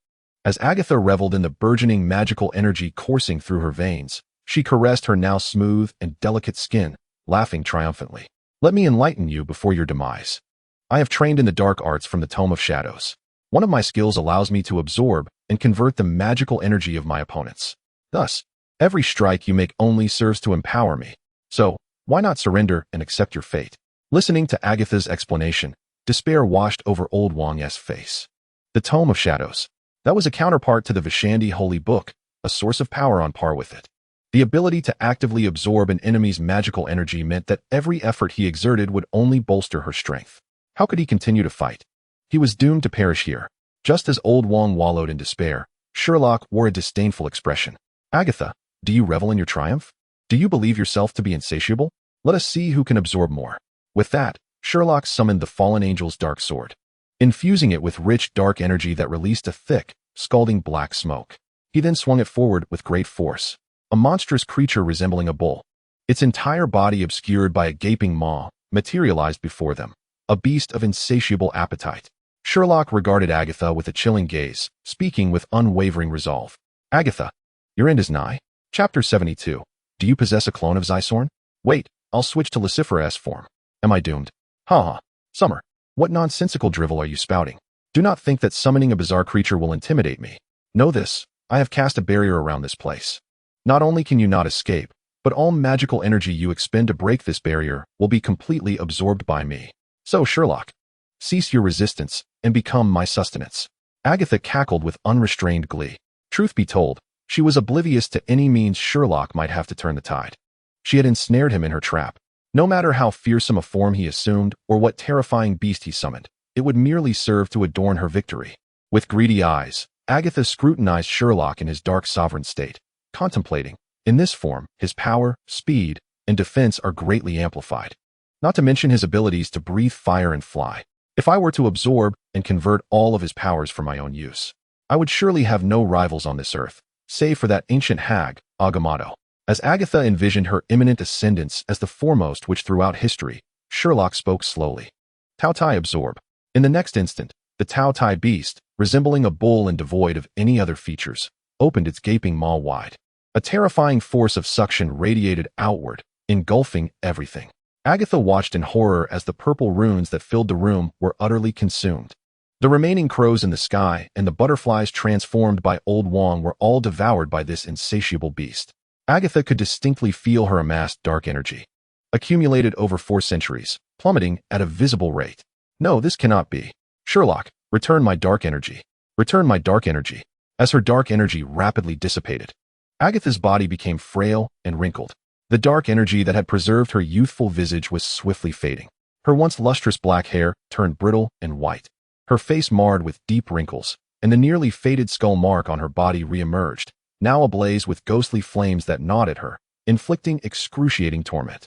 As Agatha reveled in the burgeoning magical energy coursing through her veins, she caressed her now smooth and delicate skin, laughing triumphantly. "Let me enlighten you before your demise. I have trained in the dark arts from the Tome of Shadows. One of my skills allows me to absorb and convert the magical energy of my opponents. Thus, every strike you make only serves to empower me. So, why not surrender and accept your fate?" Listening to Agatha's explanation, despair washed over Old Wong's face. The Tome of Shadows. That was a counterpart to the Vishandi Holy Book, a source of power on par with it. The ability to actively absorb an enemy's magical energy meant that every effort he exerted would only bolster her strength. How could he continue to fight? He was doomed to perish here. Just as Old Wong wallowed in despair, Charlot wore a disdainful expression. "Agatha, do you revel in your triumph? Do you believe yourself to be insatiable? Let us see who can absorb more." With that, Charlot summoned the fallen angel's dark sword, infusing it with rich dark energy that released a thick, scalding black smoke. He then swung it forward with great force. A monstrous creature resembling a bull, its entire body obscured by a gaping maw, materialized before them, a beast of insatiable appetite. Charlot regarded Agatha with a chilling gaze, speaking with unwavering resolve. "Agatha, your end is nigh." Chapter 72. Do you possess a clone of Zysorn? Wait, I'll switch to Lucifer's form. Am I doomed? Ha. Summer, what nonsensical drivel are you spouting? Do not think that summoning a bizarre creature will intimidate me. Know this, I have cast a barrier around this place. Not only can you not escape, but all magical energy you expend to break this barrier will be completely absorbed by me. So, Charlot, cease your resistance and become my sustenance." Agatha cackled with unrestrained glee. Truth be told, she was oblivious to any means Charlot might have to turn the tide. She had ensnared him in her trap. No matter how fearsome a form he assumed or what terrifying beast he summoned, it would merely serve to adorn her victory. With greedy eyes, Agatha scrutinized Charlot in his dark sovereign state, contemplating, in this form, his power, speed, and defense are greatly amplified. Not to mention his abilities to breathe fire and fly. If I were to absorb and convert all of his powers for my own use, I would surely have no rivals on this earth, save for that ancient hag, Agamotto. As Agatha envisioned her imminent ascendance as the foremost which throughout history, Charlot spoke slowly. "Tao-Tai absorb." In the next instant, the Tao-Tai beast, resembling a bull and devoid of any other features, opened its gaping maw wide. A terrifying force of suction radiated outward, engulfing everything. Agatha watched in horror as the purple runes that filled the room were utterly consumed. The remaining crows in the sky and the butterflies transformed by Old Wong were all devoured by this insatiable beast. Agatha could distinctly feel her amassed dark energy, accumulated over 4 centuries, plummeting at a visible rate. "No, this cannot be. Charlot, return my dark energy. Return my dark energy." As her dark energy rapidly dissipated, Agatha's body became frail and wrinkled. The dark energy that had preserved her youthful visage was swiftly fading. Her once lustrous black hair turned brittle and white. Her face marred with deep wrinkles, and the nearly faded skull mark on her body re-emerged, now ablaze with ghostly flames that gnawed at her, inflicting excruciating torment.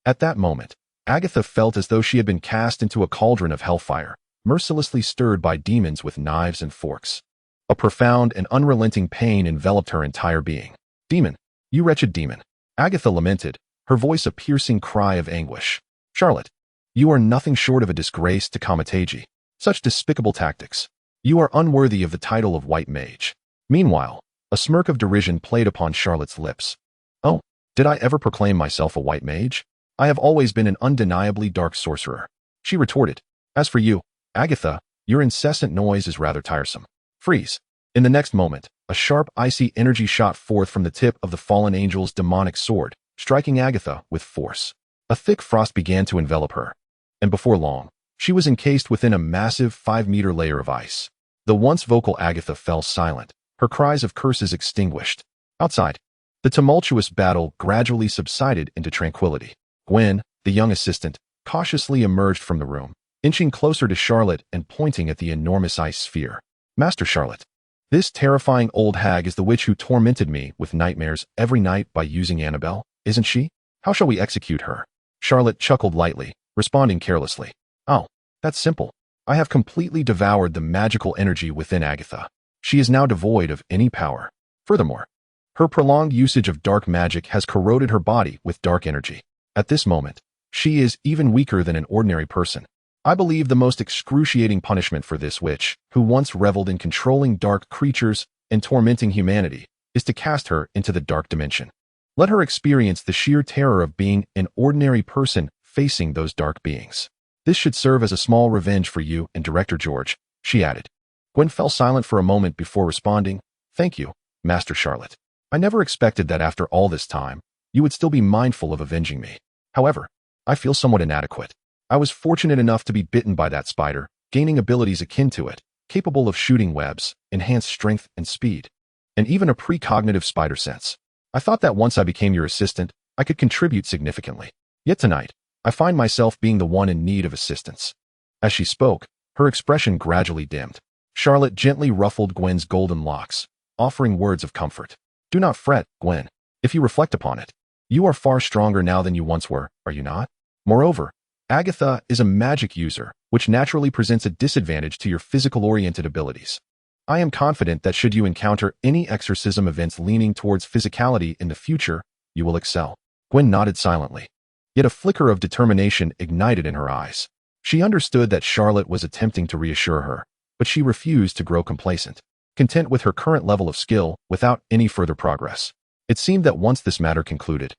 At that moment, Agatha felt as though she had been cast into a cauldron of hellfire, mercilessly stirred by demons with knives and forks. A profound and unrelenting pain enveloped her entire being. "Demon, you wretched demon," Agatha lamented, her voice a piercing cry of anguish. "Charlot, you are nothing short of a disgrace to Kamar-Taj. Such despicable tactics. You are unworthy of the title of White Mage." Meanwhile, a smirk of derision played upon Charlotte's lips. "Oh, did I ever proclaim myself a White Mage? I have always been an undeniably dark sorcerer," she retorted. "As for you, Agatha, your incessant noise is rather tiresome. Freeze." In the next moment, a sharp, icy energy shot forth from the tip of the fallen angel's demonic sword, striking Agatha with force. A thick frost began to envelop her, and before long, she was encased within a massive 5-meter layer of ice. The once vocal Agatha fell silent, her cries of curses extinguished. Outside, the tumultuous battle gradually subsided into tranquility. Gwen, the young assistant, cautiously emerged from the room, inching closer to Charlotte and pointing at the enormous ice sphere. Master Charlotte, this terrifying old hag is the witch who tormented me with nightmares every night by using Annabelle, isn't she? How shall we execute her? Charlotte chuckled lightly, responding carelessly. Oh, that's simple. I have completely devoured the magical energy within Agatha. She is now devoid of any power. Furthermore, her prolonged usage of dark magic has corroded her body with dark energy. At this moment, she is even weaker than an ordinary person. I believe the most excruciating punishment for this witch, who once reveled in controlling dark creatures and tormenting humanity, is to cast her into the dark dimension. Let her experience the sheer terror of being an ordinary person facing those dark beings. This should serve as a small revenge for you and Director George, she added. Gwen fell silent for a moment before responding. Thank you, Master Charlotte. I never expected that after all this time, you would still be mindful of avenging me. However, I feel somewhat inadequate. I was fortunate enough to be bitten by that spider, gaining abilities akin to it, capable of shooting webs, enhanced strength and speed, and even a precognitive spider sense. I thought that once I became your assistant, I could contribute significantly. Yet tonight, I find myself being the one in need of assistance. As she spoke, her expression gradually dimmed. Charlotte gently ruffled Gwen's golden locks, offering words of comfort. Do not fret, Gwen. If you reflect upon it, you are far stronger now than you once were, are you not? Moreover, Agatha is a magic user, which naturally presents a disadvantage to your physical-oriented abilities. I am confident that should you encounter any exorcism events leaning towards physicality in the future, you will excel. Gwen nodded silently. Yet a flicker of determination ignited in her eyes. She understood that Charlotte was attempting to reassure her, but she refused to grow complacent, content with her current level of skill without any further progress. It seemed that once this matter concluded,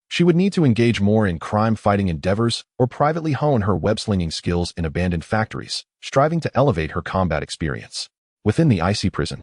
she would need to engage more in crime-fighting endeavors or privately hone her web-slinging skills in abandoned factories, striving to elevate her combat experience. Within the icy prison,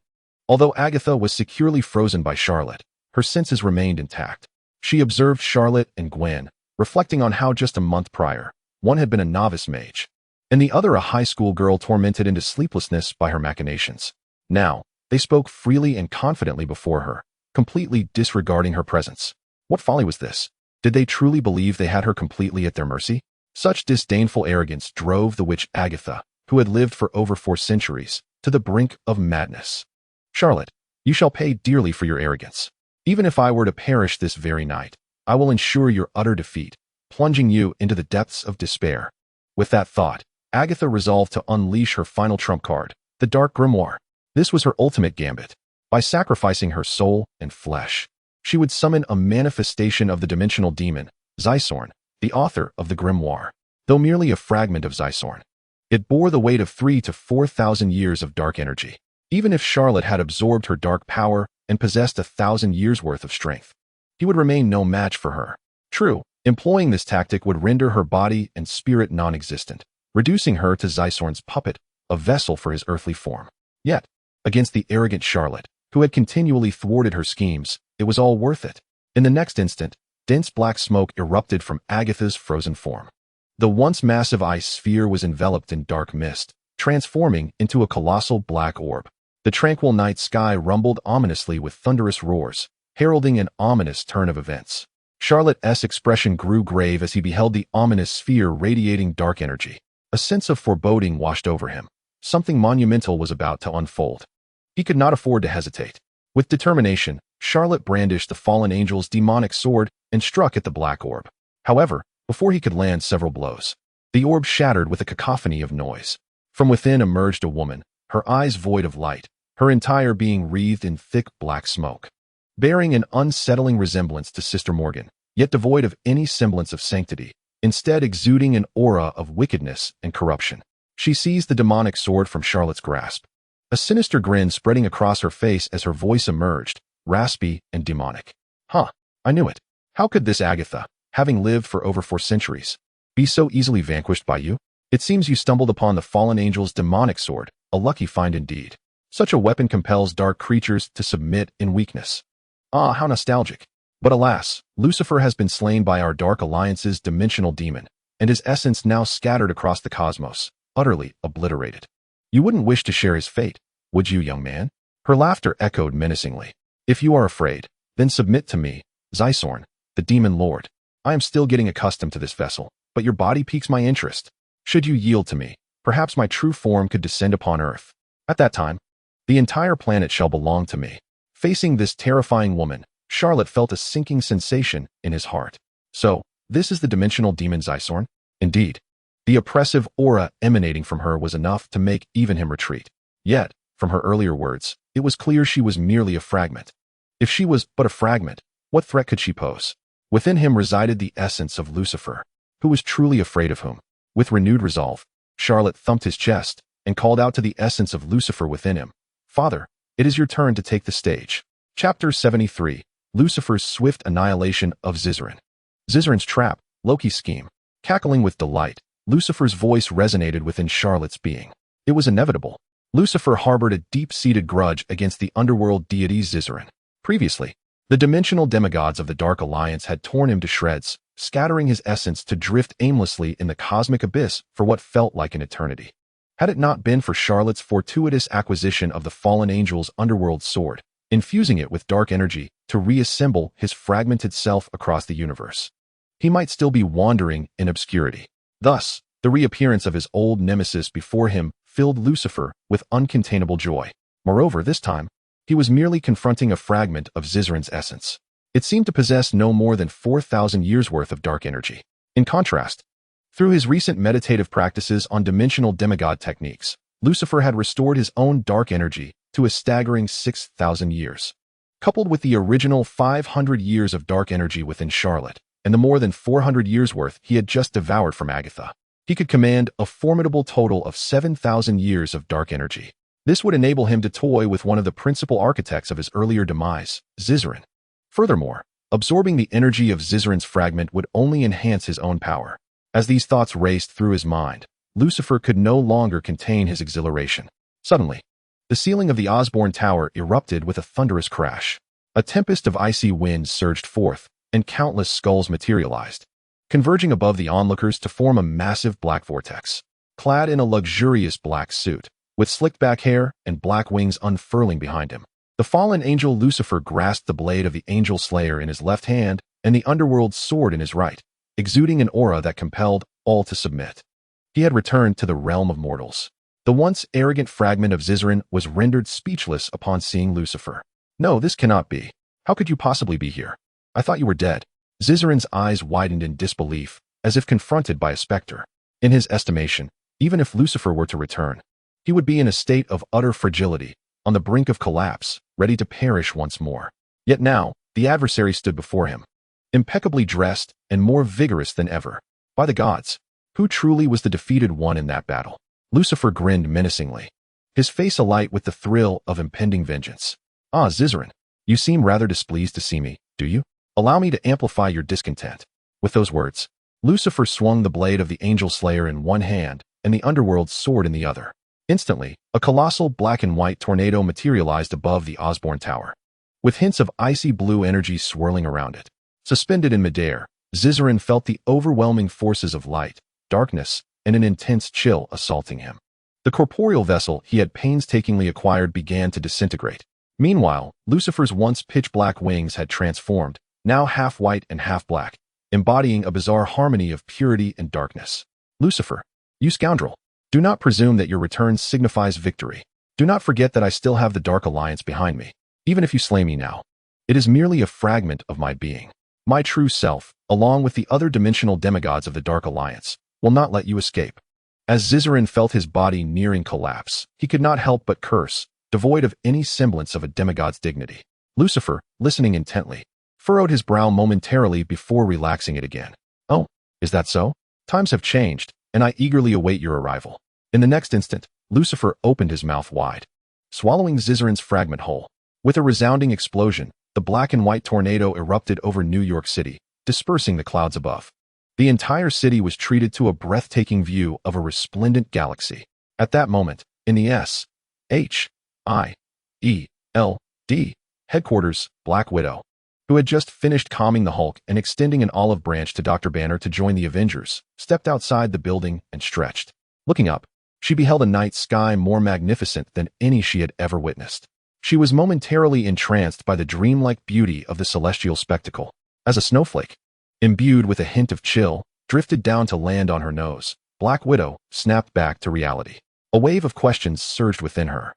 although Agatha was securely frozen by Charlotte, her senses remained intact. She observed Charlotte and Gwen, reflecting on how just a month prior, one had been a novice mage, and the other a high school girl tormented into sleeplessness by her machinations. Now, they spoke freely and confidently before her, completely disregarding her presence. What folly was this? Did they truly believe they had her completely at their mercy? Such disdainful arrogance drove the witch Agatha, who had lived for over 4 centuries, to the brink of madness. Charlotte, you shall pay dearly for your arrogance. Even if I were to perish this very night, I will ensure your utter defeat, plunging you into the depths of despair. With that thought, Agatha resolved to unleash her final trump card, the Dark Grimoire. This was her ultimate gambit. By sacrificing her soul and flesh, she would summon a manifestation of the dimensional demon, Zysorn, the author of the grimoire. Though merely a fragment of Zysorn, it bore the weight of 3,000 to 4,000 years of dark energy. Even if Charlotte had absorbed her dark power and possessed 1,000 years' worth of strength, he would remain no match for her. True, employing this tactic would render her body and spirit non-existent, reducing her to Zysorn's puppet, a vessel for his earthly form. Yet, against the arrogant Charlotte, who had continually thwarted her schemes, it was all worth it. In the next instant, dense black smoke erupted from Agatha's frozen form. The once massive ice sphere was enveloped in dark mist, transforming into a colossal black orb. The tranquil night sky rumbled ominously with thunderous roars, heralding an ominous turn of events. Charlotte's expression grew grave as he beheld the ominous sphere radiating dark energy. A sense of foreboding washed over him. Something monumental was about to unfold. He could not afford to hesitate. With determination, Charlotte brandished the fallen angel's demonic sword and struck at the black orb. However, before he could land several blows, the orb shattered with a cacophony of noise. From within emerged a woman, her eyes void of light, her entire being wreathed in thick black smoke. Bearing an unsettling resemblance to Sister Morgan, yet devoid of any semblance of sanctity, instead exuding an aura of wickedness and corruption. She seized the demonic sword from Charlotte's grasp, a sinister grin spreading across her face as her voice emerged, raspy and demonic. I knew it. How could this Agatha, having lived for over 4 centuries, be so easily vanquished by you? It seems you stumbled upon the fallen angel's demonic sword, a lucky find indeed. Such a weapon compels dark creatures to submit in weakness. Ah, how nostalgic. But alas, Lucifer has been slain by our Dark Alliance's dimensional demon, and his essence now scattered across the cosmos, utterly obliterated. You wouldn't wish to share his fate, would you, young man? Her laughter echoed menacingly. If you are afraid, then submit to me, Zysorn, the demon lord. I am still getting accustomed to this vessel, but your body piques my interest. Should you yield to me, perhaps my true form could descend upon Earth. At that time, the entire planet shall belong to me. Facing this terrifying woman, Charlot felt a sinking sensation in his heart. So, this is the dimensional demon Zysorn? Indeed. The oppressive aura emanating from her was enough to make even him retreat. Yet, from her earlier words, it was clear she was merely a fragment. If she was but a fragment, what threat could she pose? Within him resided the essence of Lucifer, who was truly afraid of whom. With renewed resolve, Charlot thumped his chest and called out to the essence of Lucifer within him. Father, it is your turn to take the stage. Chapter 73. Lucifer's swift annihilation of Zyzoran. Zyzoran's trap, Loki's scheme. Cackling with delight, Lucifer's voice resonated within Charlot's being. It was inevitable. Lucifer harbored a deep-seated grudge against the underworld deity Zyzoran. Previously, the dimensional demigods of the Dark Alliance had torn him to shreds, scattering his essence to drift aimlessly in the cosmic abyss for what felt like an eternity. Had it not been for Charlot's fortuitous acquisition of the fallen angel's underworld sword, infusing it with dark energy to reassemble his fragmented self across the universe, he might still be wandering in obscurity. Thus, the reappearance of his old nemesis before him filled Lucifer with uncontainable joy. Moreover, this time, he was merely confronting a fragment of Zyzoran's essence. It seemed to possess no more than 4,000 years' worth of dark energy. In contrast, through his recent meditative practices on dimensional demigod techniques, Lucifer had restored his own dark energy to a staggering 6,000 years. Coupled with the original 500 years of dark energy within Charlot, and the more than 400 years' worth he had just devoured from Agatha, he could command a formidable total of 7,000 years of dark energy. This would enable him to toy with one of the principal architects of his earlier demise, Zyzoran. Furthermore, absorbing the energy of Zyzoran's fragment would only enhance his own power. As these thoughts raced through his mind, Lucifer could no longer contain his exhilaration. Suddenly, the ceiling of the Osborne Tower erupted with a thunderous crash. A tempest of icy winds surged forth, and countless skulls materialized, converging above the onlookers to form a massive black vortex. Clad in a luxurious black suit, with slicked back hair and black wings unfurling behind him, the fallen angel Lucifer grasped the blade of the Angel Slayer in his left hand and the underworld's sword in his right, exuding an aura that compelled all to submit. He had returned to the realm of mortals. The once arrogant fragment of Zyzoran was rendered speechless upon seeing Lucifer. No, this cannot be. How could you possibly be here? I thought you were dead. Zyzoran's eyes widened in disbelief, as if confronted by a specter. In his estimation, even if Lucifer were to return, he would be in a state of utter fragility, on the brink of collapse, ready to perish once more. Yet now, the adversary stood before him, impeccably dressed and more vigorous than ever. By the gods, who truly was the defeated one in that battle? Lucifer grinned menacingly, his face alight with the thrill of impending vengeance. Ah, Zyzoran, you seem rather displeased to see me, do you? Allow me to amplify your discontent. With those words, Lucifer swung the blade of the Angel Slayer in one hand and the underworld's sword in the other. Instantly, a colossal black and white tornado materialized above the Osborne Tower, with hints of icy blue energy swirling around it. Suspended in midair, Zyzoran felt the overwhelming forces of light, darkness, and an intense chill assaulting him. The corporeal vessel he had painstakingly acquired began to disintegrate. Meanwhile, Lucifer's once pitch-black wings had transformed, now half white and half black, embodying a bizarre harmony of purity and darkness. Lucifer, you scoundrel! Do not presume that your return signifies victory. Do not forget that I still have the Dark Alliance behind me. Even if you slay me now, it is merely a fragment of my being. My true self, along with the other dimensional demigods of the Dark Alliance, will not let you escape. As Zyzoran felt his body nearing collapse, he could not help but curse, devoid of any semblance of a demigod's dignity. Lucifer, listening intently, furrowed his brow momentarily before relaxing it again. Oh, is that so? Times have changed, and I eagerly await your arrival. In the next instant, Lucifer opened his mouth wide, swallowing Zyzoran's fragment whole. With a resounding explosion, the black and white tornado erupted over New York City, dispersing the clouds above. The entire city was treated to a breathtaking view of a resplendent galaxy. At that moment, in the S.H. I.E.L.D. headquarters, Black Widow, who had just finished calming the Hulk and extending an olive branch to Dr. Banner to join the Avengers, stepped outside the building and stretched. Looking up, she beheld a night sky more magnificent than any she had ever witnessed. She was momentarily entranced by the dreamlike beauty of the celestial spectacle, as a snowflake, imbued with a hint of chill, drifted down to land on her nose. Black Widow snapped back to reality. A wave of questions surged within her.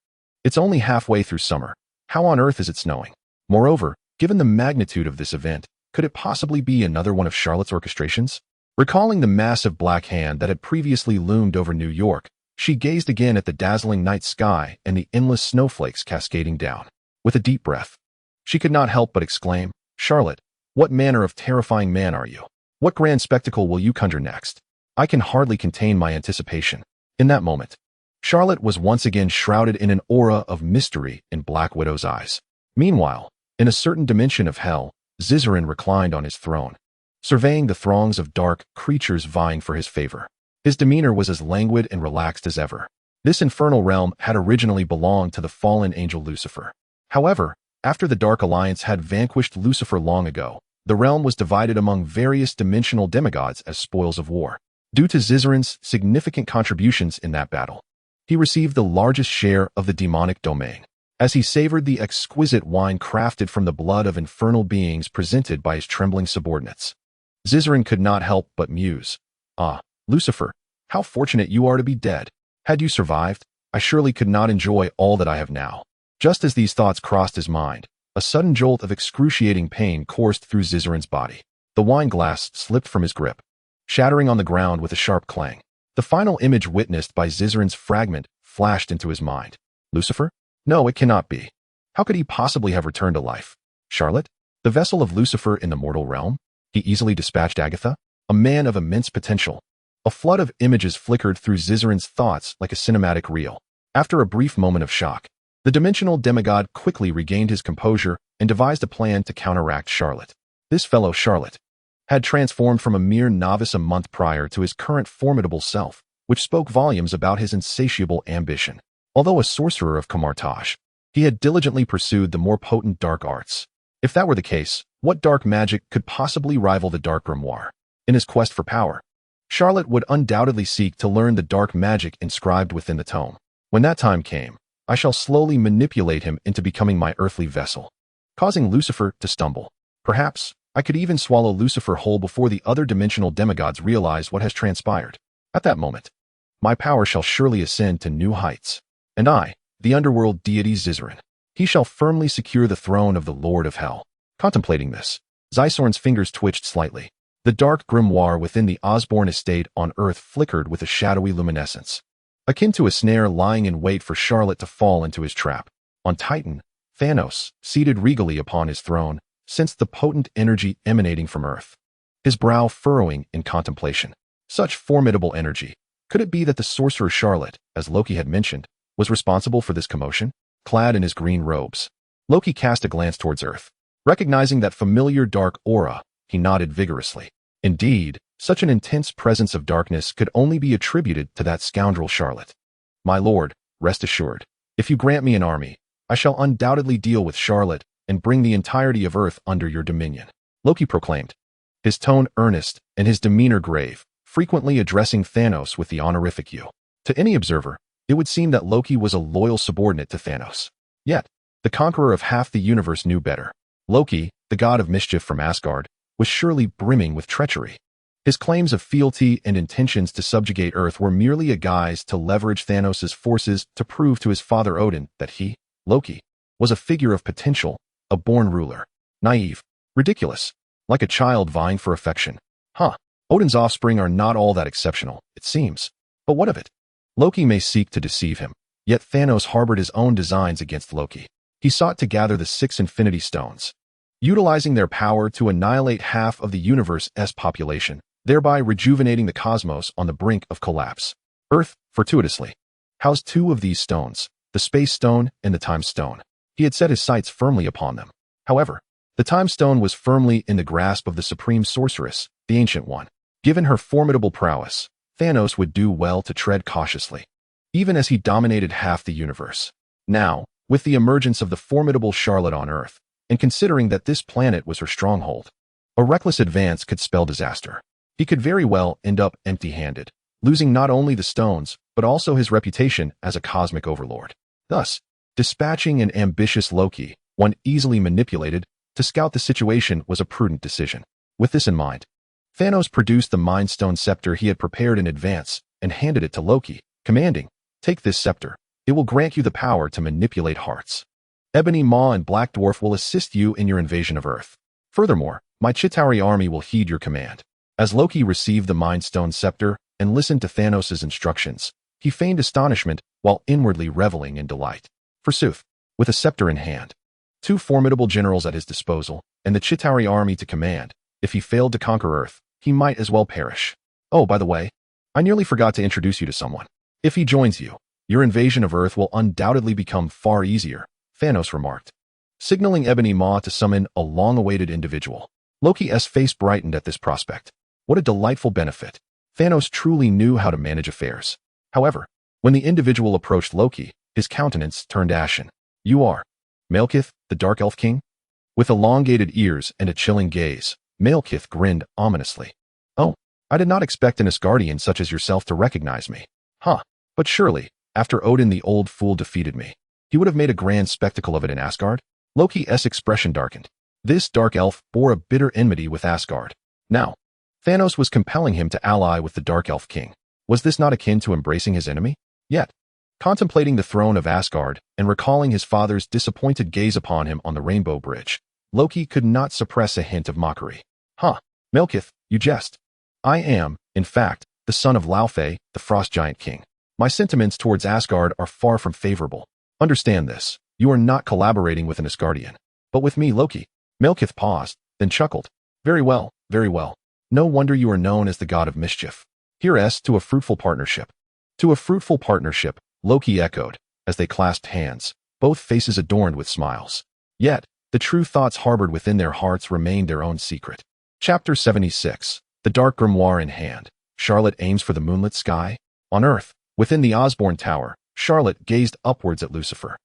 It's only halfway through summer. How on earth is it snowing? Moreover, given the magnitude of this event, could it possibly be another one of Charlotte's orchestrations? Recalling the massive black hand that had previously loomed over New York, she gazed again at the dazzling night sky and the endless snowflakes cascading down. With a deep breath, she could not help but exclaim, "Charlotte, what manner of terrifying man are you? What grand spectacle will you conjure next?" I can hardly contain my anticipation. In that moment, Charlotte was once again shrouded in an aura of mystery in Black Widow's eyes. Meanwhile, in a certain dimension of hell, Zizaran reclined on his throne, surveying the throngs of dark creatures vying for his favor. His demeanor was as languid and relaxed as ever. This infernal realm had originally belonged to the fallen angel Lucifer. However, after the Dark Alliance had vanquished Lucifer long ago, the realm was divided among various dimensional demigods as spoils of war. Due to Zizaran's significant contributions in that battle, he received the largest share of the demonic domain, as he savored the exquisite wine crafted from the blood of infernal beings presented by his trembling subordinates. Zizaran could not help but muse, "Ah, Lucifer, how fortunate you are to be dead. Had you survived, I surely could not enjoy all that I have now." Just as these thoughts crossed his mind, a sudden jolt of excruciating pain coursed through Zizaran's body. The wine glass slipped from his grip, shattering on the ground with a sharp clang. The final image witnessed by Zizaran's fragment flashed into his mind. Lucifer? No, it cannot be. How could he possibly have returned to life? Charlotte? The vessel of Lucifer in the mortal realm? He easily dispatched Agatha? A man of immense potential. A flood of images flickered through Zizaran's thoughts like a cinematic reel. After a brief moment of shock, the dimensional demigod quickly regained his composure and devised a plan to counteract Charlotte. This fellow Charlotte had transformed from a mere novice a month prior to his current formidable self, which spoke volumes about his insatiable ambition. Although a sorcerer of Kamar-Taj, he had diligently pursued the more potent dark arts. If that were the case, what dark magic could possibly rival the dark grimoire? In his quest for power, Charlotte would undoubtedly seek to learn the dark magic inscribed within the tome. When that time came, I shall slowly manipulate him into becoming my earthly vessel, causing Lucifer to stumble. Perhaps I could even swallow Lucifer whole before the other dimensional demigods realize what has transpired. At that moment, my power shall surely ascend to new heights. And I, the underworld deity Zizaran, he shall firmly secure the throne of the Lord of Hell. Contemplating this, Zisorn's fingers twitched slightly. The dark grimoire within the Osborne estate on Earth flickered with a shadowy luminescence, akin to a snare lying in wait for Charlotte to fall into his trap. On Titan, Thanos, seated regally upon his throne, sensed the potent energy emanating from Earth, his brow furrowing in contemplation. Such formidable energy. Could it be that the sorcerer Charlotte, as Loki had mentioned, was responsible for this commotion? Clad in his green robes, Loki cast a glance towards Earth. Recognizing that familiar dark aura, he nodded vigorously. Indeed, such an intense presence of darkness could only be attributed to that scoundrel Charlotte. My lord, rest assured, if you grant me an army, I shall undoubtedly deal with Charlotte and bring the entirety of Earth under your dominion, Loki proclaimed, his tone earnest and his demeanor grave, frequently addressing Thanos with the honorific you. To any observer, it would seem that Loki was a loyal subordinate to Thanos. Yet, the conqueror of half the universe knew better. Loki, the god of mischief from Asgard, was surely brimming with treachery. His claims of fealty and intentions to subjugate Earth were merely a guise to leverage Thanos' forces to prove to his father Odin that he, Loki, was a figure of potential, a born ruler. Naive, ridiculous, like a child vying for affection. Odin's offspring are not all that exceptional, it seems. But what of it? Loki may seek to deceive him, yet Thanos harbored his own designs against Loki. He sought to gather the 6 Infinity Stones, utilizing their power to annihilate half of the universe's population, thereby rejuvenating the cosmos on the brink of collapse. Earth, fortuitously, housed 2 of these stones, the Space Stone and the Time Stone. He had set his sights firmly upon them. However, the Time Stone was firmly in the grasp of the Supreme Sorceress, the Ancient One. Given her formidable prowess, Thanos would do well to tread cautiously, even as he dominated half the universe. Now, With the emergence of the formidable Charlotte on Earth, and considering that this planet was her stronghold, a reckless advance could spell disaster. He could very well end up empty-handed, losing not only the stones, but also his reputation as a cosmic overlord. Thus, dispatching an ambitious Loki, one easily manipulated, to scout the situation was a prudent decision. With this in mind, Thanos produced the Mind Stone scepter he had prepared in advance and handed it to Loki, commanding, "Take this scepter. It will grant you the power to manipulate hearts. Ebony Maw and Black Dwarf will assist you in your invasion of Earth. Furthermore, my Chitauri army will heed your command." As Loki received the Mind Stone scepter and listened to Thanos' instructions, he feigned astonishment while inwardly reveling in delight. Forsooth, with a scepter in hand, 2 formidable generals at his disposal, and the Chitauri army to command, if he failed to conquer Earth, he might as well perish. Oh, by the way, I nearly forgot to introduce you to someone. If he joins you, your invasion of Earth will undoubtedly become far easier, Thanos remarked, signaling Ebony Maw to summon a long-awaited individual. Loki's face brightened at this prospect. What a delightful benefit. Thanos truly knew how to manage affairs. However, when the individual approached Loki, his countenance turned ashen. "You are Malekith, the Dark Elf King?" With elongated ears and a chilling gaze, Malekith grinned ominously. "Oh, I did not expect an Asgardian such as yourself to recognize me. Huh, but surely, after Odin the Old Fool defeated me, he would have made a grand spectacle of it in Asgard?" Loki's expression darkened. This dark elf bore a bitter enmity with Asgard. Now, Thanos was compelling him to ally with the Dark Elf King. Was this not akin to embracing his enemy? Yet, contemplating the throne of Asgard and recalling his father's disappointed gaze upon him on the Rainbow Bridge, Loki could not suppress a hint of mockery. "Huh, Malekith, you jest. I am, in fact, the son of Laufey, the Frost Giant King. My sentiments towards Asgard are far from favorable. Understand this, you are not collaborating with an Asgardian, but with me, Loki." Malekith paused, then chuckled. Very well, very well. No wonder you are known as the god of mischief. Here's to a fruitful partnership." "To a fruitful partnership," Loki echoed, as they clasped hands, both faces adorned with smiles. Yet, the true thoughts harbored within their hearts remained their own secret. Chapter 76. The Dark Grimoire in Hand. Charlotte aims for the moonlit sky. On Earth, within the Osborne Tower, Charlotte gazed upwards at Lucifer,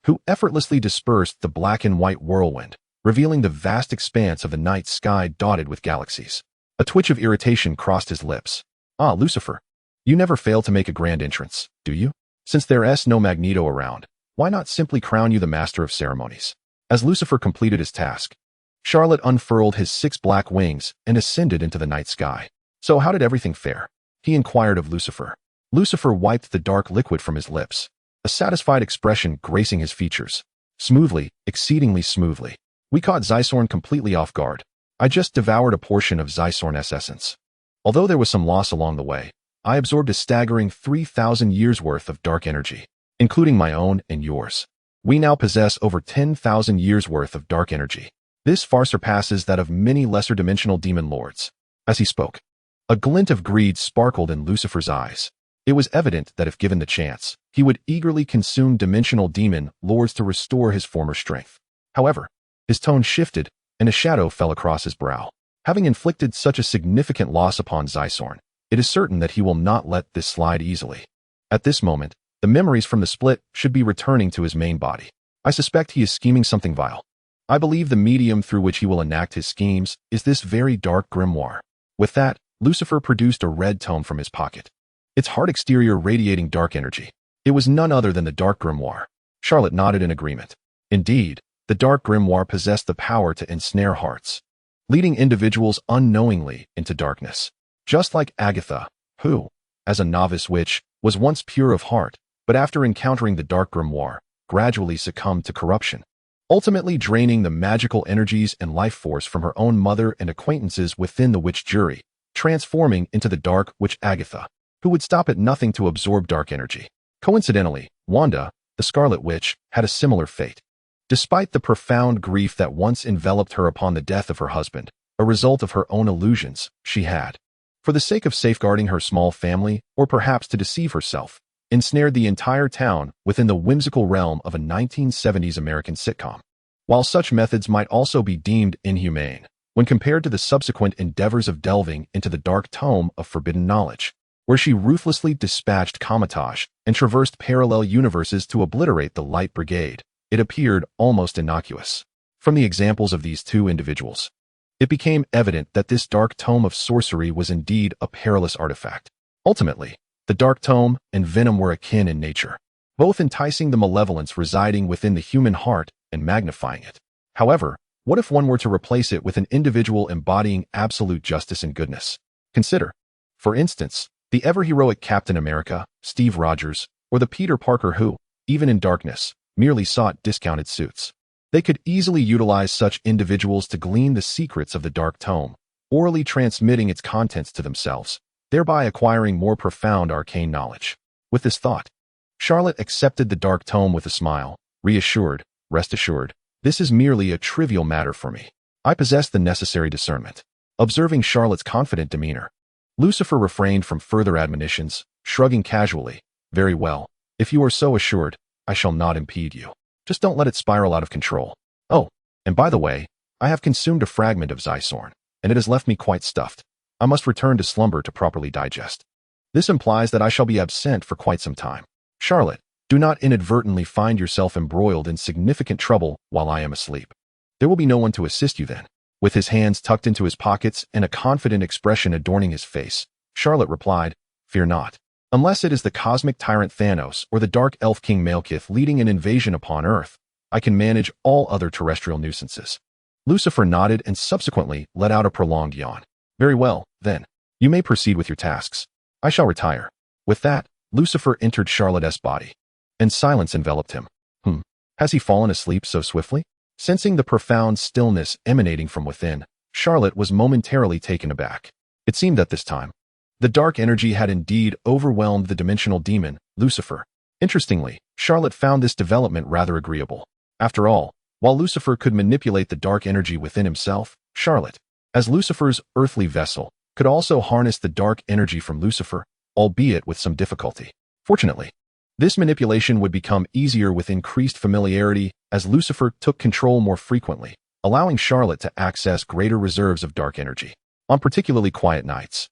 who effortlessly dispersed the black and white whirlwind, revealing the vast expanse of the night sky dotted with galaxies. A twitch of irritation crossed his lips. "Ah, Lucifer, you never fail to make a grand entrance, do you? Since there's no Magneto around, why not simply crown you the master of ceremonies?" As Lucifer completed his task, Charlotte unfurled his 6 black wings and ascended into the night sky. "So how did everything fare?" he inquired of Lucifer. Lucifer wiped the dark liquid from his lips, a satisfied expression gracing his features. "Smoothly, exceedingly smoothly. We caught Zysorn completely off guard. I just devoured a portion of Zysorn's essence. Although there was some loss along the way, I absorbed a staggering 3,000 years worth of dark energy, including my own and yours. We now possess over 10,000 years worth of dark energy. This far surpasses that of many lesser-dimensional demon lords." As he spoke, a glint of greed sparkled in Lucifer's eyes. It was evident that if given the chance, he would eagerly consume dimensional demon lords to restore his former strength. However, his tone shifted, and a shadow fell across his brow. Having inflicted such a significant loss upon Zysorn, it is certain that he will not let this slide easily. At this moment, the memories from the split should be returning to his main body. I suspect he is scheming something vile. I believe the medium through which he will enact his schemes is this very dark grimoire. With that, Lucifer produced a red tome from his pocket, its hard exterior radiating dark energy. It was none other than the dark grimoire. Charlotte nodded in agreement. Indeed, the dark grimoire possessed the power to ensnare hearts, leading individuals unknowingly into darkness. Just like Agatha, who, as a novice witch, was once pure of heart, but after encountering the dark grimoire, gradually succumbed to corruption, ultimately draining the magical energies and life force from her own mother and acquaintances within the witch jury, transforming into the dark witch Agatha, who would stop at nothing to absorb dark energy. Coincidentally, Wanda, the Scarlet Witch, had a similar fate. Despite the profound grief that once enveloped her upon the death of her husband, a result of her own illusions, she had, for the sake of safeguarding her small family, or perhaps to deceive herself, ensnared the entire town within the whimsical realm of a 1970s American sitcom. While such methods might also be deemed inhumane, when compared to the subsequent endeavors of delving into the dark tome of forbidden knowledge, where she ruthlessly dispatched Kamar-Taj and traversed parallel universes to obliterate the Light Brigade, it appeared almost innocuous. From the examples of these two individuals, it became evident that this dark tome of sorcery was indeed a perilous artifact. Ultimately, the dark tome and venom were akin in nature, both enticing the malevolence residing within the human heart and magnifying it. However, what if one were to replace it with an individual embodying absolute justice and goodness? Consider, for instance, the ever-heroic Captain America, Steve Rogers, or the Peter Parker who, even in darkness, merely sought discounted suits. They could easily utilize such individuals to glean the secrets of the dark tome, orally transmitting its contents to themselves, thereby acquiring more profound arcane knowledge. With this thought, Charlotte accepted the dark tome with a smile, reassured, rest assured, this is merely a trivial matter for me. I possess the necessary discernment. Observing Charlotte's confident demeanor, Lucifer refrained from further admonitions, shrugging casually, very well, if you are so assured, I shall not impede you. Just don't let it spiral out of control. Oh, and by the way, I have consumed a fragment of Zysorn, and it has left me quite stuffed. I must return to slumber to properly digest. This implies that I shall be absent for quite some time. Charlotte, do not inadvertently find yourself embroiled in significant trouble while I am asleep. There will be no one to assist you then. With his hands tucked into his pockets and a confident expression adorning his face, Charlotte replied, Fear not. Unless it is the cosmic tyrant Thanos or the dark elf king Malekith leading an invasion upon Earth, I can manage all other terrestrial nuisances. Lucifer nodded and subsequently let out a prolonged yawn. Very well, then. You may proceed with your tasks. I shall retire. With that, Lucifer entered Charlotte's body, and silence enveloped him. Has he fallen asleep so swiftly? Sensing the profound stillness emanating from within, Charlotte was momentarily taken aback. It seemed that this time, the dark energy had indeed overwhelmed the dimensional demon, Lucifer. Interestingly, Charlotte found this development rather agreeable. After all, while Lucifer could manipulate the dark energy within himself, Charlotte, as Lucifer's earthly vessel, could also harness the dark energy from Lucifer, albeit with some difficulty. Fortunately, this manipulation would become easier with increased familiarity as Lucifer took control more frequently, allowing Charlotte to access greater reserves of dark energy. On particularly quiet nights,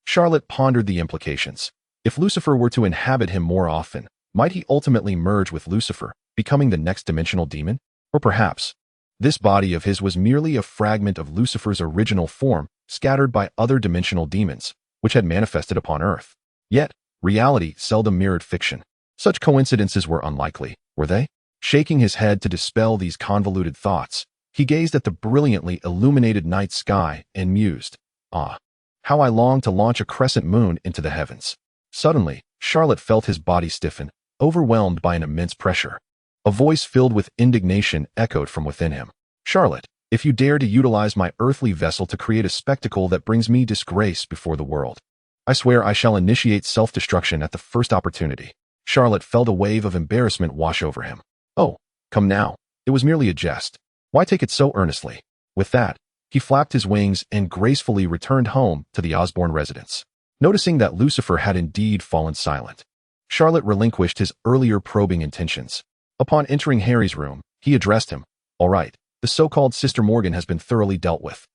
Charlotte pondered the implications. If Lucifer were to inhabit him more often, might he ultimately merge with Lucifer, becoming the next dimensional demon? Or perhaps, this body of his was merely a fragment of Lucifer's original form, scattered by other dimensional demons, which had manifested upon Earth. Yet, reality seldom mirrored fiction. Such coincidences were unlikely, were they? Shaking his head to dispel these convoluted thoughts, he gazed at the brilliantly illuminated night sky and mused, Ah, how I long to launch a crescent moon into the heavens. Suddenly, Charlotte felt his body stiffen, overwhelmed by an immense pressure. A voice filled with indignation echoed from within him. Charlotte, if you dare to utilize my earthly vessel to create a spectacle that brings me disgrace before the world, I swear I shall initiate self-destruction at the first opportunity. Charlotte felt a wave of embarrassment wash over him. Oh, come now. It was merely a jest. Why take it so earnestly? With that, he flapped his wings and gracefully returned home to the Osborn residence. Noticing that Lucifer had indeed fallen silent, Charlotte relinquished his earlier probing intentions. Upon entering Harry's room, he addressed him. All right, the so-called Sister Morgan has been thoroughly dealt with.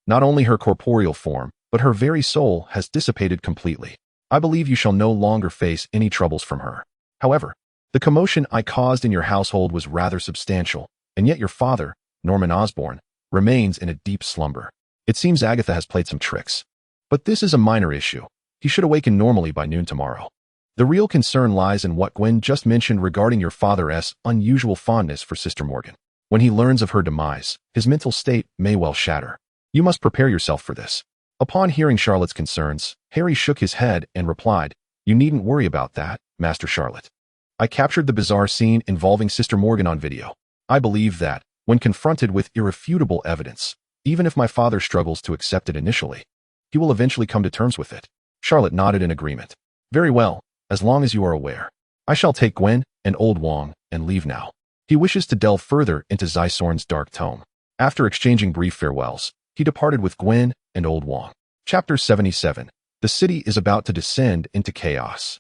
Not only her corporeal form, but her very soul has dissipated completely. I believe you shall no longer face any troubles from her. However, the commotion I caused in your household was rather substantial, and yet your father, Norman Osborn, remains in a deep slumber. It seems Agatha has played some tricks. But this is a minor issue. He should awaken normally by noon tomorrow. The real concern lies in what Gwen just mentioned regarding your father's unusual fondness for Sister Morgan. When he learns of her demise, his mental state may well shatter. You must prepare yourself for this. Upon hearing Charlotte's concerns, Harry shook his head and replied, You needn't worry about that, Master Charlotte. I captured the bizarre scene involving Sister Morgan on video. I believe that, when confronted with irrefutable evidence, even if my father struggles to accept it initially, he will eventually come to terms with it. Charlotte nodded in agreement. Very well, as long as you are aware. I shall take Gwen and Old Wong and leave now. He wishes to delve further into Zysorn's dark tome. After exchanging brief farewells, he departed with Gwen and Old Wong. Chapter 77. The city is about to descend into chaos.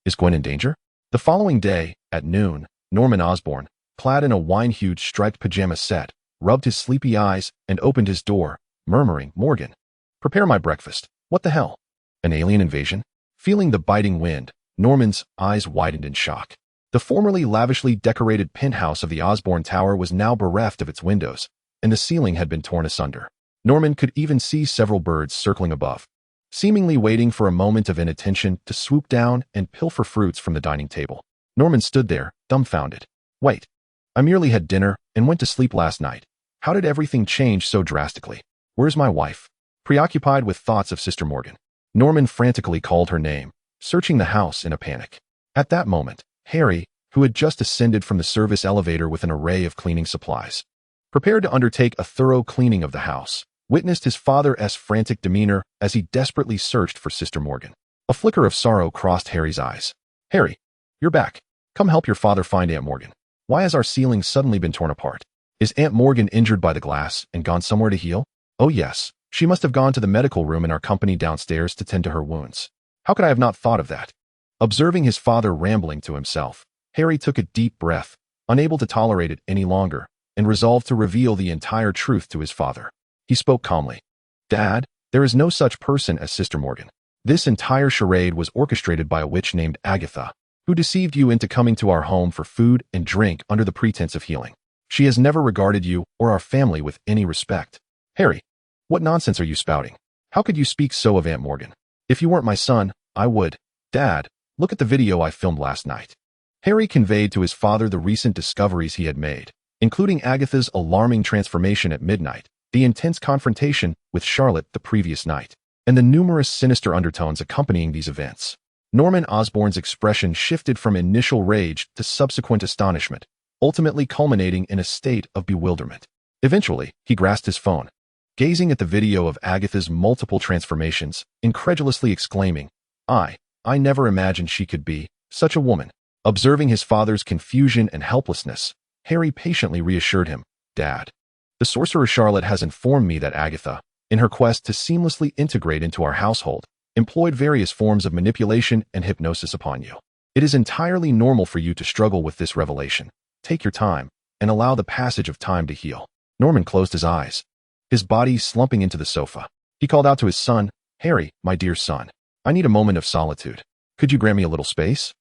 Is Gwen in danger? The following day, at noon, Norman Osborn, clad in a wine-hued striped pajama set, rubbed his sleepy eyes and opened his door, murmuring, Morgan, prepare my breakfast. What the hell? An alien invasion? Feeling the biting wind, Norman's eyes widened in shock. The formerly lavishly decorated penthouse of the Osborne Tower was now bereft of its windows, and the ceiling had been torn asunder. Norman could even see several birds circling above, seemingly waiting for a moment of inattention to swoop down and pilfer fruits from the dining table. Norman stood there, dumbfounded. Wait. I merely had dinner and went to sleep last night. How did everything change so drastically? Where's my wife? Preoccupied with thoughts of Sister Morgan, Norman frantically called her name, searching the house in a panic. At that moment, Harry, who had just ascended from the service elevator with an array of cleaning supplies, prepared to undertake a thorough cleaning of the house, witnessed his father's frantic demeanor as he desperately searched for Sister Morgan. A flicker of sorrow crossed Harry's eyes. Harry, you're back. Come help your father find Aunt Morgan. Why has our ceiling suddenly been torn apart? Is Aunt Morgan injured by the glass and gone somewhere to heal? Oh yes, she must have gone to the medical room in our company downstairs to tend to her wounds. How could I have not thought of that? Observing his father rambling to himself, Harry took a deep breath, unable to tolerate it any longer, and resolved to reveal the entire truth to his father. He spoke calmly. Dad, there is no such person as Sister Morgan. This entire charade was orchestrated by a witch named Agatha, who deceived you into coming to our home for food and drink under the pretense of healing. She has never regarded you or our family with any respect. Harry, what nonsense are you spouting? How could you speak so of Aunt Morgan? If you weren't my son, I would. Dad, look at the video I filmed last night. Harry conveyed to his father the recent discoveries he had made, including Agatha's alarming transformation at midnight, the intense confrontation with Charlot the previous night, and the numerous sinister undertones accompanying these events. Norman Osborn's expression shifted from initial rage to subsequent astonishment, ultimately culminating in a state of bewilderment. Eventually, he grasped his phone, gazing at the video of Agatha's multiple transformations, incredulously exclaiming, I never imagined she could be such a woman. Observing his father's confusion and helplessness, Harry patiently reassured him, Dad, the sorcerer Charlotte has informed me that Agatha, in her quest to seamlessly integrate into our household, employed various forms of manipulation and hypnosis upon you. It is entirely normal for you to struggle with this revelation. Take your time and allow the passage of time to heal. Norman closed his eyes, his body slumping into the sofa. He called out to his son, Harry, my dear son, I need a moment of solitude. Could you grant me a little space?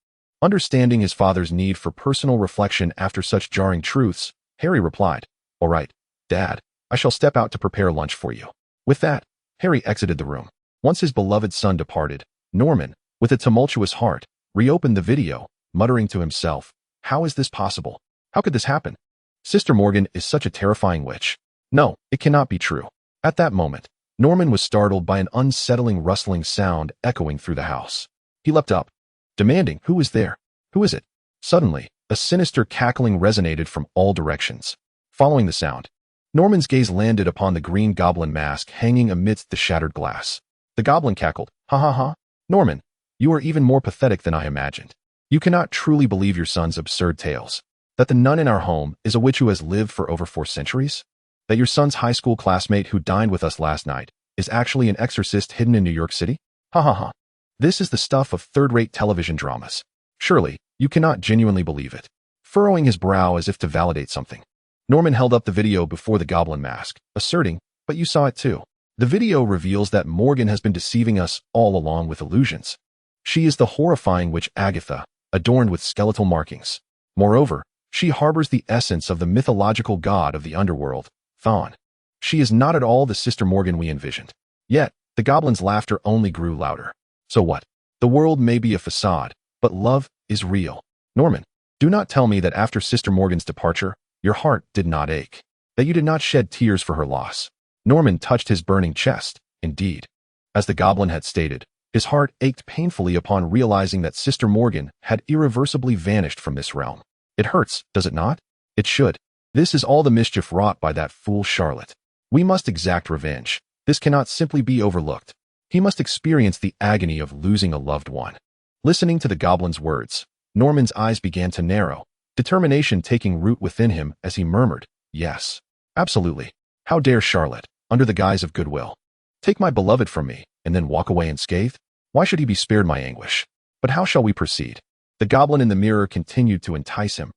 Understanding his father's need for personal reflection after such jarring truths, Harry replied, All right, Dad, I shall step out to prepare lunch for you. With that, Harry exited the room. Once his beloved son departed, Norman, with a tumultuous heart, reopened the video, muttering to himself, How is this possible? How could this happen? Sister Morgan is such a terrifying witch. No, it cannot be true. At that moment, Norman was startled by an unsettling rustling sound echoing through the house. He leapt up, demanding, Who is there? Who is it? Suddenly, a sinister cackling resonated from all directions. Following the sound, Norman's gaze landed upon the green goblin mask hanging amidst the shattered glass. The goblin cackled, Ha ha ha. Norman, you are even more pathetic than I imagined. You cannot truly believe your son's absurd tales. That the nun in our home is a witch who has lived for over 4 centuries? That your son's high school classmate who dined with us last night is actually an exorcist hidden in New York City? Ha ha ha. This is the stuff of third-rate television dramas. Surely, you cannot genuinely believe it. Furrowing his brow as if to validate something, Norman held up the video before the goblin mask, asserting, But you saw it too. The video reveals that Morgan has been deceiving us all along with illusions. She is the horrifying witch Agatha, adorned with skeletal markings. Moreover, she harbors the essence of the mythological god of the underworld, Chthon. She is not at all the Sister Morgan we envisioned. Yet, the goblin's laughter only grew louder. So what? The world may be a facade, but love is real. Norman, do not tell me that after Sister Morgan's departure, your heart did not ache, that you did not shed tears for her loss. Norman touched his burning chest. Indeed, as the goblin had stated, his heart ached painfully upon realizing that Sister Morgan had irreversibly vanished from this realm. It hurts, does it not? It should. This is all the mischief wrought by that fool Charlotte. We must exact revenge. This cannot simply be overlooked. He must experience the agony of losing a loved one. Listening to the goblin's words, Norman's eyes began to narrow, determination taking root within him as he murmured, Yes, absolutely. How dare Charlotte, under the guise of goodwill, take my beloved from me and then walk away unscathed? Why should he be spared my anguish? But how shall we proceed? The goblin in the mirror continued to entice him.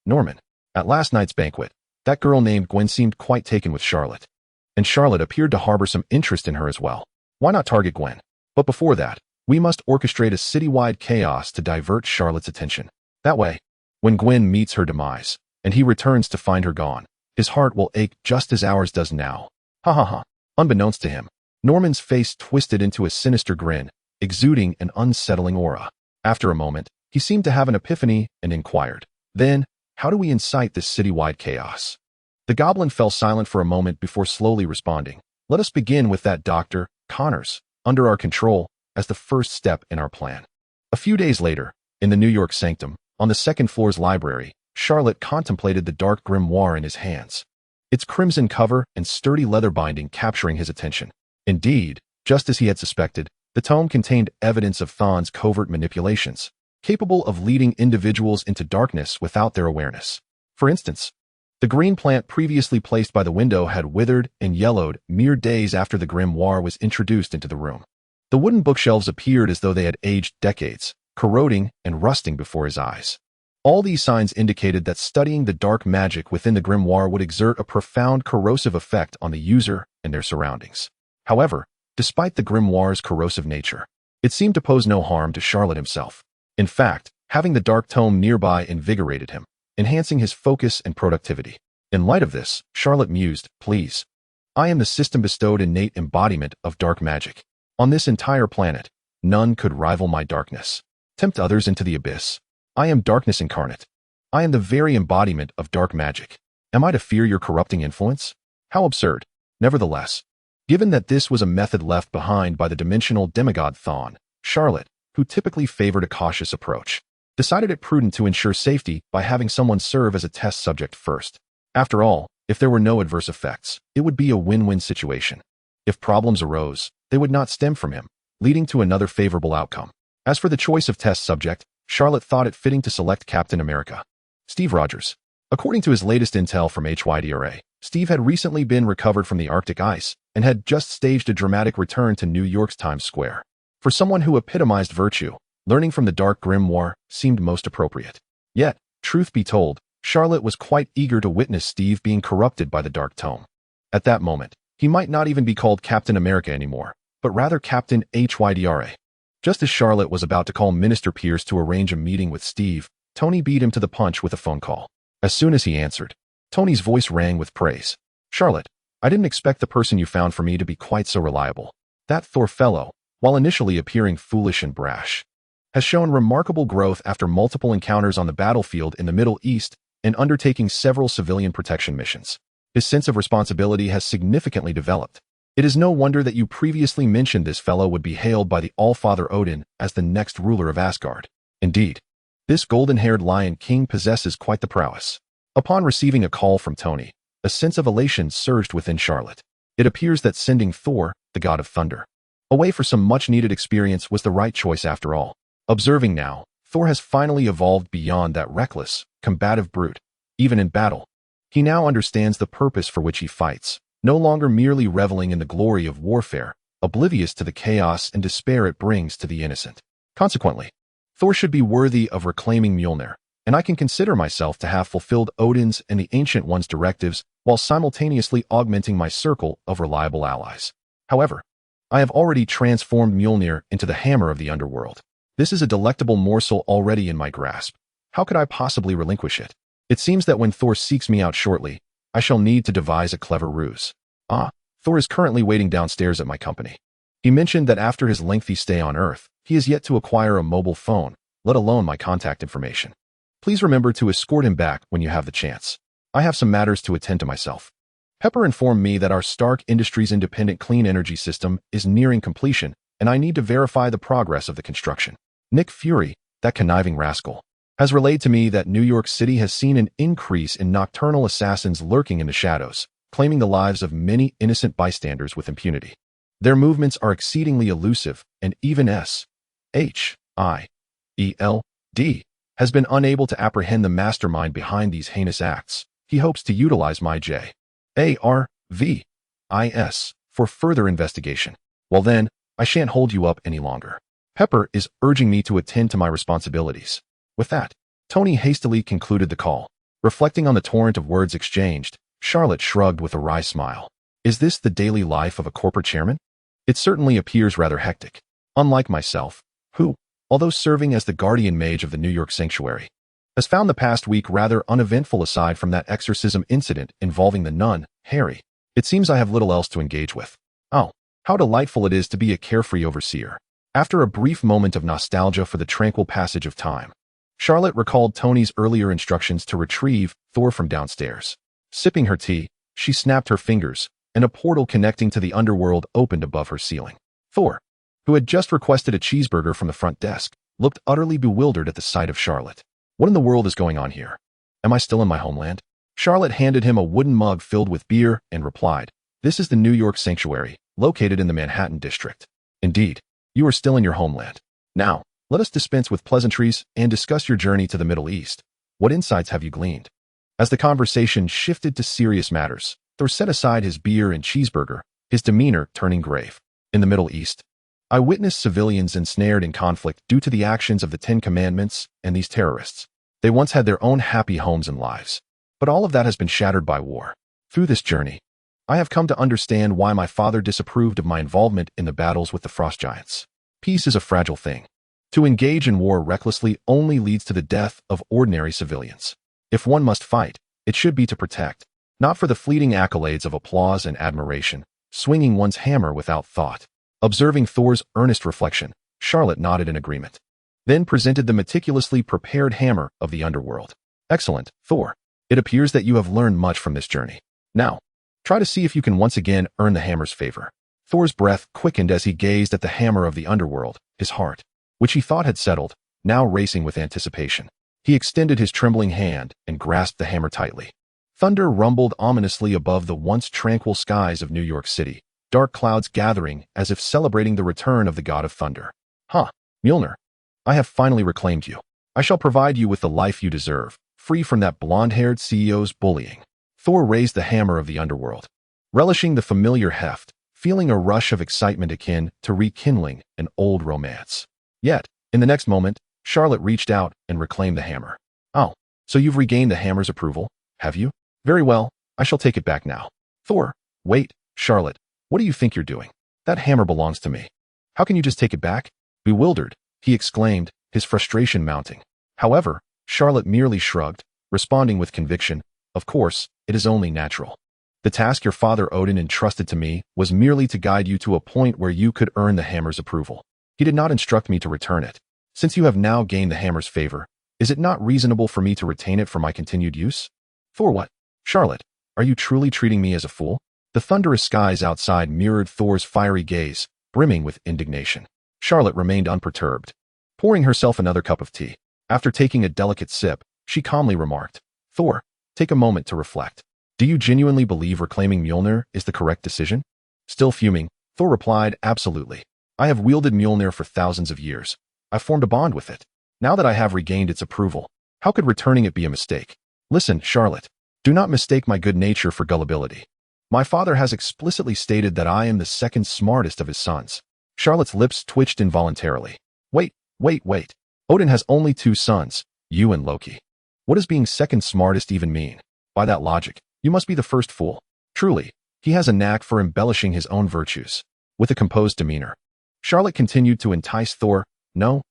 Norman, at last night's banquet, that girl named Gwen seemed quite taken with Charlotte. And Charlotte appeared to harbor some interest in her as well. Why not target Gwen? But before that, we must orchestrate a citywide chaos to divert Charlotte's attention. That way, when Gwen meets her demise, and he returns to find her gone, his heart will ache just as ours does now. Ha ha ha. Unbeknownst to him, Norman's face twisted into a sinister grin, exuding an unsettling aura. After a moment, he seemed to have an epiphany and inquired, "Then, how do we incite this citywide chaos?" The goblin fell silent for a moment before slowly responding, "Let us begin with that Dr. Connors, under our control, as the first step in our plan." A few days later, in the New York sanctum, on the second floor's library, Charlotte contemplated the dark grimoire in his hands, its crimson cover and sturdy leather binding capturing his attention. Indeed, just as he had suspected, the tome contained evidence of Chthon's covert manipulations, capable of leading individuals into darkness without their awareness. For instance, the green plant previously placed by the window had withered and yellowed mere days after the grimoire was introduced into the room. The wooden bookshelves appeared as though they had aged decades, corroding and rusting before his eyes. All these signs indicated that studying the dark magic within the grimoire would exert a profound corrosive effect on the user and their surroundings. However, despite the grimoire's corrosive nature, it seemed to pose no harm to Charlotte himself. In fact, having the dark tome nearby invigorated him, enhancing his focus and productivity. In light of this, Charlotte mused, "Please. I am the system-bestowed innate embodiment of dark magic. On this entire planet, none could rival my darkness. Tempt others into the abyss. I am darkness incarnate. I am the very embodiment of dark magic. Am I to fear your corrupting influence?" How absurd. Nevertheless, given that this was a method left behind by the dimensional demigod Chthon, Charlotte, who typically favored a cautious approach, decided it prudent to ensure safety by having someone serve as a test subject first. After all, if there were no adverse effects, it would be a win-win situation. If problems arose, they would not stem from him, leading to another favorable outcome. As for the choice of test subject, Charlotte thought it fitting to select Captain America, Steve Rogers. According to his latest intel from HYDRA, Steve had recently been recovered from the Arctic ice and had just staged a dramatic return to New York's Times Square. For someone who epitomized virtue, learning from the dark grimoire seemed most appropriate. Yet, truth be told, Charlotte was quite eager to witness Steve being corrupted by the dark tome. At that moment, he might not even be called Captain America anymore, but rather Captain HYDRA. Just as Charlotte was about to call Minister Pierce to arrange a meeting with Steve, Tony beat him to the punch with a phone call. As soon as he answered, Tony's voice rang with praise. "Charlotte, I didn't expect the person you found for me to be quite so reliable. That Thor fellow, while initially appearing foolish and brash, has shown remarkable growth after multiple encounters on the battlefield in the Middle East and undertaking several civilian protection missions. His sense of responsibility has significantly developed. It is no wonder that you previously mentioned this fellow would be hailed by the All-Father Odin as the next ruler of Asgard. Indeed, this golden-haired lion king possesses quite the prowess." Upon receiving a call from Tony, a sense of elation surged within Charlotte. It appears that sending Thor, the god of thunder, away for some much-needed experience was the right choice after all. Observing now, Thor has finally evolved beyond that reckless, combative brute. Even in battle, he now understands the purpose for which he fights, no longer merely reveling in the glory of warfare, oblivious to the chaos and despair it brings to the innocent. Consequently, Thor should be worthy of reclaiming Mjolnir, and I can consider myself to have fulfilled Odin's and the Ancient One's directives while simultaneously augmenting my circle of reliable allies. However, I have already transformed Mjolnir into the hammer of the underworld. This is a delectable morsel already in my grasp. How could I possibly relinquish it? It seems that when Thor seeks me out shortly, I shall need to devise a clever ruse. Thor is currently waiting downstairs at my company. He mentioned that after his lengthy stay on Earth, he has yet to acquire a mobile phone, let alone my contact information. Please remember to escort him back when you have the chance. I have some matters to attend to myself. Pepper informed me that our Stark Industries independent clean energy system is nearing completion, and I need to verify the progress of the construction. Nick Fury, that conniving rascal, has relayed to me that New York City has seen an increase in nocturnal assassins lurking in the shadows, claiming the lives of many innocent bystanders with impunity. Their movements are exceedingly elusive, and even SHIELD has been unable to apprehend the mastermind behind these heinous acts. He hopes to utilize my JARVIS for further investigation. Well then, I shan't hold you up any longer. Pepper is urging me to attend to my responsibilities. With that, Tony hastily concluded the call. Reflecting on the torrent of words exchanged, Charlotte shrugged with a wry smile. Is this the daily life of a corporate chairman? It certainly appears rather hectic. Unlike myself, who, although serving as the guardian mage of the New York sanctuary, has found the past week rather uneventful aside from that exorcism incident involving the nun, Harry. It seems I have little else to engage with. Oh, how delightful it is to be a carefree overseer. After a brief moment of nostalgia for the tranquil passage of time, Charlotte recalled Tony's earlier instructions to retrieve Thor from downstairs. Sipping her tea, she snapped her fingers, and a portal connecting to the underworld opened above her ceiling. Thor, who had just requested a cheeseburger from the front desk, looked utterly bewildered at the sight of Charlotte. What in the world is going on here? Am I still in my homeland? Charlotte handed him a wooden mug filled with beer and replied, "This is the New York Sanctuary, located in the Manhattan district." "Indeed, you are still in your homeland. Now, let us dispense with pleasantries and discuss your journey to the Middle East. What insights have you gleaned?" As the conversation shifted to serious matters, Thor set aside his beer and cheeseburger, his demeanor turning grave. "In the Middle East, I witnessed civilians ensnared in conflict due to the actions of the Ten Commandments and these terrorists. They once had their own happy homes and lives. But all of that has been shattered by war. Through this journey, I have come to understand why my father disapproved of my involvement in the battles with the frost giants. Peace is a fragile thing. To engage in war recklessly only leads to the death of ordinary civilians. If one must fight, it should be to protect, not for the fleeting accolades of applause and admiration, swinging one's hammer without thought." Observing Thor's earnest reflection, Charlotte nodded in agreement, then presented the meticulously prepared hammer of the underworld. "Excellent, Thor. It appears that you have learned much from this journey. Now, try to see if you can once again earn the hammer's favor." Thor's breath quickened as he gazed at the hammer of the underworld, his heart, which he thought had settled, now racing with anticipation. He extended his trembling hand and grasped the hammer tightly. Thunder rumbled ominously above the once tranquil skies of New York City, dark clouds gathering as if celebrating the return of the god of thunder. "Huh, Mjolnir, I have finally reclaimed you. I shall provide you with the life you deserve, free from that blonde-haired CEO's bullying." Thor raised the hammer of the underworld, relishing the familiar heft, feeling a rush of excitement akin to rekindling an old romance. Yet, in the next moment, Charlotte reached out and reclaimed the hammer. "Oh, so you've regained the hammer's approval, have you? Very well, I shall take it back now." "Thor, wait, Charlotte. What do you think you're doing? That hammer belongs to me. How can you just take it back?" Bewildered, he exclaimed, his frustration mounting. However, Charlotte merely shrugged, responding with conviction, "Of course, it is only natural. The task your father Odin entrusted to me was merely to guide you to a point where you could earn the hammer's approval. He did not instruct me to return it. Since you have now gained the hammer's favor, is it not reasonable for me to retain it for my continued use?" "For what? Charlotte, are you truly treating me as a fool?" The thunderous skies outside mirrored Thor's fiery gaze, brimming with indignation. Charlotte remained unperturbed, pouring herself another cup of tea. After taking a delicate sip, she calmly remarked, "Thor, take a moment to reflect. Do you genuinely believe reclaiming Mjolnir is the correct decision?" Still fuming, Thor replied, "Absolutely. I have wielded Mjolnir for thousands of years. I formed a bond with it. Now that I have regained its approval, how could returning it be a mistake? Listen, Charlotte, do not mistake my good nature for gullibility. My father has explicitly stated that I am the second smartest of his sons." Charlotte's lips twitched involuntarily. Wait. Odin has only 2 sons, you and Loki. What does being second smartest even mean? By that logic, you must be the first fool. Truly, he has a knack for embellishing his own virtues. With a composed demeanor, Charlotte continued to entice Thor. No,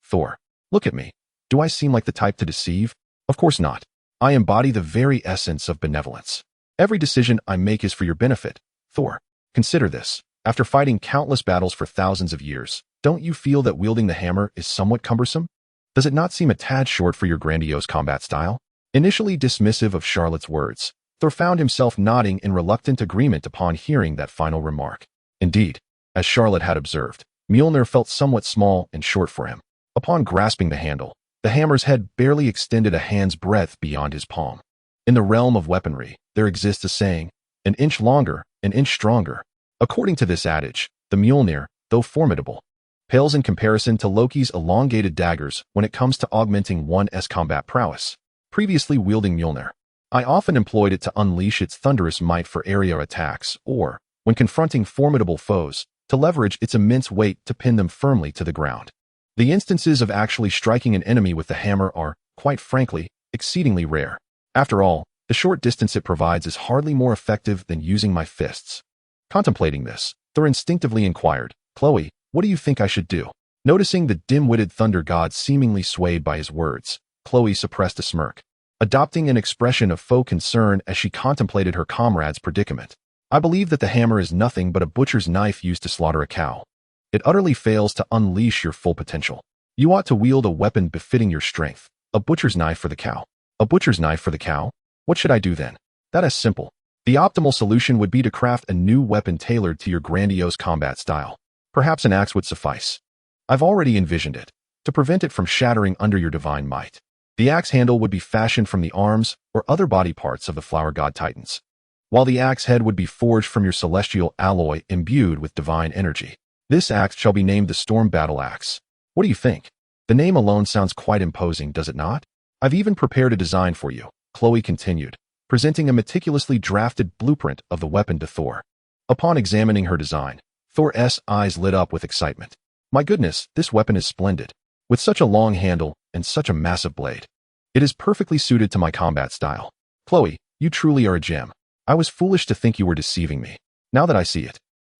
Thor. Look at me. Do I seem like the type to deceive? Of course not. I embody the very essence of benevolence. Every decision I make is for your benefit. Thor, consider this. After fighting countless battles for thousands of years, don't you feel that wielding the hammer is somewhat cumbersome? Does it not seem a tad short for your grandiose combat style?" Initially dismissive of Charlotte's words, Thor found himself nodding in reluctant agreement upon hearing that final remark. Indeed, as Charlotte had observed, Mjolnir felt somewhat small and short for him. Upon grasping the handle, the hammer's head barely extended a hand's breadth beyond his palm. In the realm of weaponry, there exists a saying, "An inch longer, an inch stronger." According to this adage, the Mjolnir, though formidable, pales in comparison to Loki's elongated daggers when it comes to augmenting one's combat prowess. Previously wielding Mjolnir, I often employed it to unleash its thunderous might for area attacks or, when confronting formidable foes, to leverage its immense weight to pin them firmly to the ground. The instances of actually striking an enemy with the hammer are, quite frankly, exceedingly rare. After all, the short distance it provides is hardly more effective than using my fists. Contemplating this, Thor instinctively inquired, "Chloe, what do you think I should do?" Noticing the dim-witted thunder god seemingly swayed by his words, Chloe suppressed a smirk, adopting an expression of faux concern as she contemplated her comrade's predicament. I believe that the hammer is nothing but a butcher's knife used to slaughter a cow. It utterly fails to unleash your full potential. You ought to wield a weapon befitting your strength. A butcher's knife for the cow. A butcher's knife for the cow? What should I do then? That is simple. The optimal solution would be to craft a new weapon tailored to your grandiose combat style. Perhaps an axe would suffice. I've already envisioned it, to prevent it from shattering under your divine might. The axe handle would be fashioned from the arms or other body parts of the flower god titans, while the axe head would be forged from your celestial alloy imbued with divine energy. This axe shall be named the Storm Battle Axe. What do you think? The name alone sounds quite imposing, does it not? I've even prepared a design for you, Chloe continued, presenting a meticulously drafted blueprint of the weapon to Thor. Upon examining her design, Thor's eyes lit up with excitement. My goodness, this weapon is splendid. With such a long handle and such a massive blade. It is perfectly suited to my combat style. Chloe, you truly are a gem. I was foolish to think you were deceiving me. Now that I see it,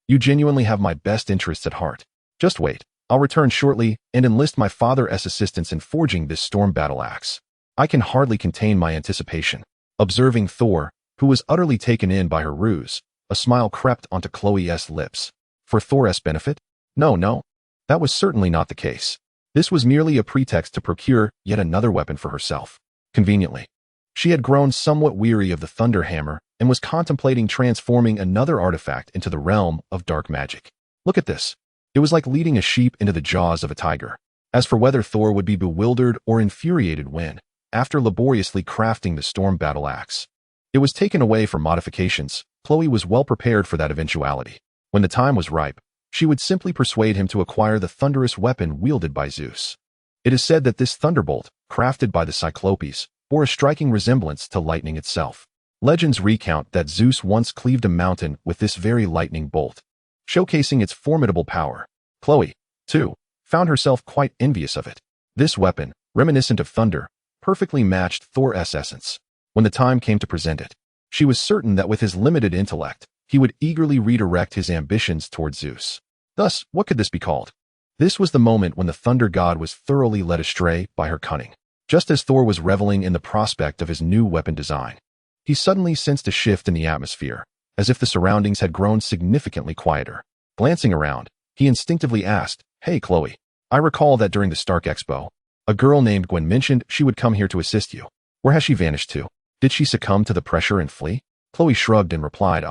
you genuinely have my best interests at heart. Just wait. I'll return shortly and enlist my father's assistance in forging this storm battle axe. I can hardly contain my anticipation. Observing Thor, who was utterly taken in by her ruse, a smile crept onto Chloe's lips. For Thor's benefit? No. That was certainly not the case. This was merely a pretext to procure yet another weapon for herself. Conveniently, she had grown somewhat weary of the thunder hammer and was contemplating transforming another artifact into the realm of dark magic. Look at this. It was like leading a sheep into the jaws of a tiger. As for whether Thor would be bewildered or infuriated when, after laboriously crafting the storm battle axe, it was taken away for modifications, Chloe was well prepared for that eventuality. When the time was ripe, she would simply persuade him to acquire the thunderous weapon wielded by Zeus. It is said that this thunderbolt, crafted by the Cyclopes, bore a striking resemblance to lightning itself. Legends recount that Zeus once cleaved a mountain with this very lightning bolt, showcasing its formidable power. Chloe, too, found herself quite envious of it. This weapon, reminiscent of thunder, perfectly matched Thor's essence. When the time came to present it, she was certain that with his limited intellect, he would eagerly redirect his ambitions toward Zeus. Thus, what could this be called? This was the moment when the thunder god was thoroughly led astray by her cunning. Just as Thor was reveling in the prospect of his new weapon design, he suddenly sensed a shift in the atmosphere, as if the surroundings had grown significantly quieter. Glancing around, he instinctively asked, "Hey, Chloe, I recall that during the Stark Expo, a girl named Gwen mentioned she would come here to assist you. Where has she vanished to? Did she succumb to the pressure and flee?" Chloe shrugged and replied,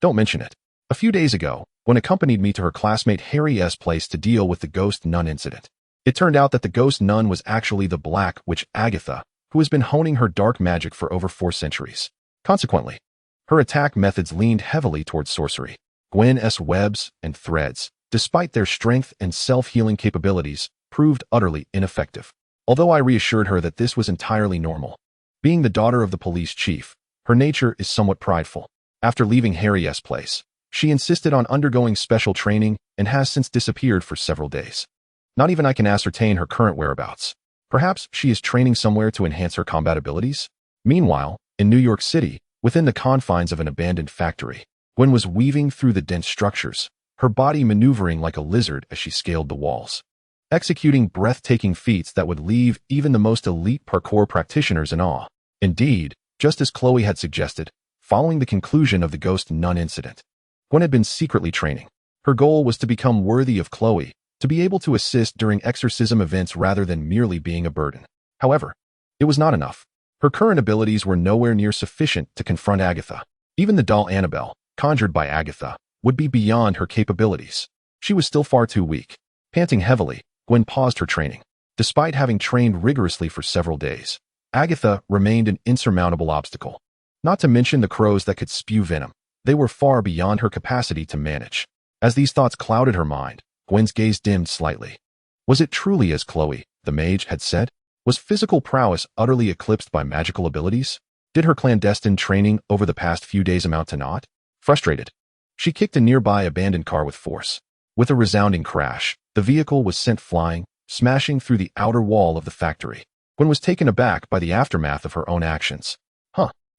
Don't mention it. A few days ago, Gwen accompanied me to her classmate Harry's place to deal with the ghost nun incident. It turned out that the ghost nun was actually the Black Witch Agatha, who has been honing her dark magic for over 4 centuries. Consequently, her attack methods leaned heavily towards sorcery. Gwen's webs and threads, despite their strength and self-healing capabilities, proved utterly ineffective. Although I reassured her that this was entirely normal. Being the daughter of the police chief, her nature is somewhat prideful. After leaving Harry's place, she insisted on undergoing special training and has since disappeared for several days. Not even I can ascertain her current whereabouts. Perhaps she is training somewhere to enhance her combat abilities? Meanwhile, in New York City, within the confines of an abandoned factory, Gwen was weaving through the dense structures, her body maneuvering like a lizard as she scaled the walls, executing breathtaking feats that would leave even the most elite parkour practitioners in awe. Indeed, just as Chloe had suggested, following the conclusion of the ghost nun incident, Gwen had been secretly training. Her goal was to become worthy of Chloe, to be able to assist during exorcism events rather than merely being a burden. However, it was not enough. Her current abilities were nowhere near sufficient to confront Agatha. Even the doll Annabelle, conjured by Agatha, would be beyond her capabilities. She was still far too weak. Panting heavily, Gwen paused her training. Despite having trained rigorously for several days, Agatha remained an insurmountable obstacle. Not to mention the crows that could spew venom. They were far beyond her capacity to manage. As these thoughts clouded her mind, Gwen's gaze dimmed slightly. Was it truly as Chloe, the mage, had said? Was physical prowess utterly eclipsed by magical abilities? Did her clandestine training over the past few days amount to naught? Frustrated, she kicked a nearby abandoned car with force. With a resounding crash, the vehicle was sent flying, smashing through the outer wall of the factory. Gwen was taken aback by the aftermath of her own actions.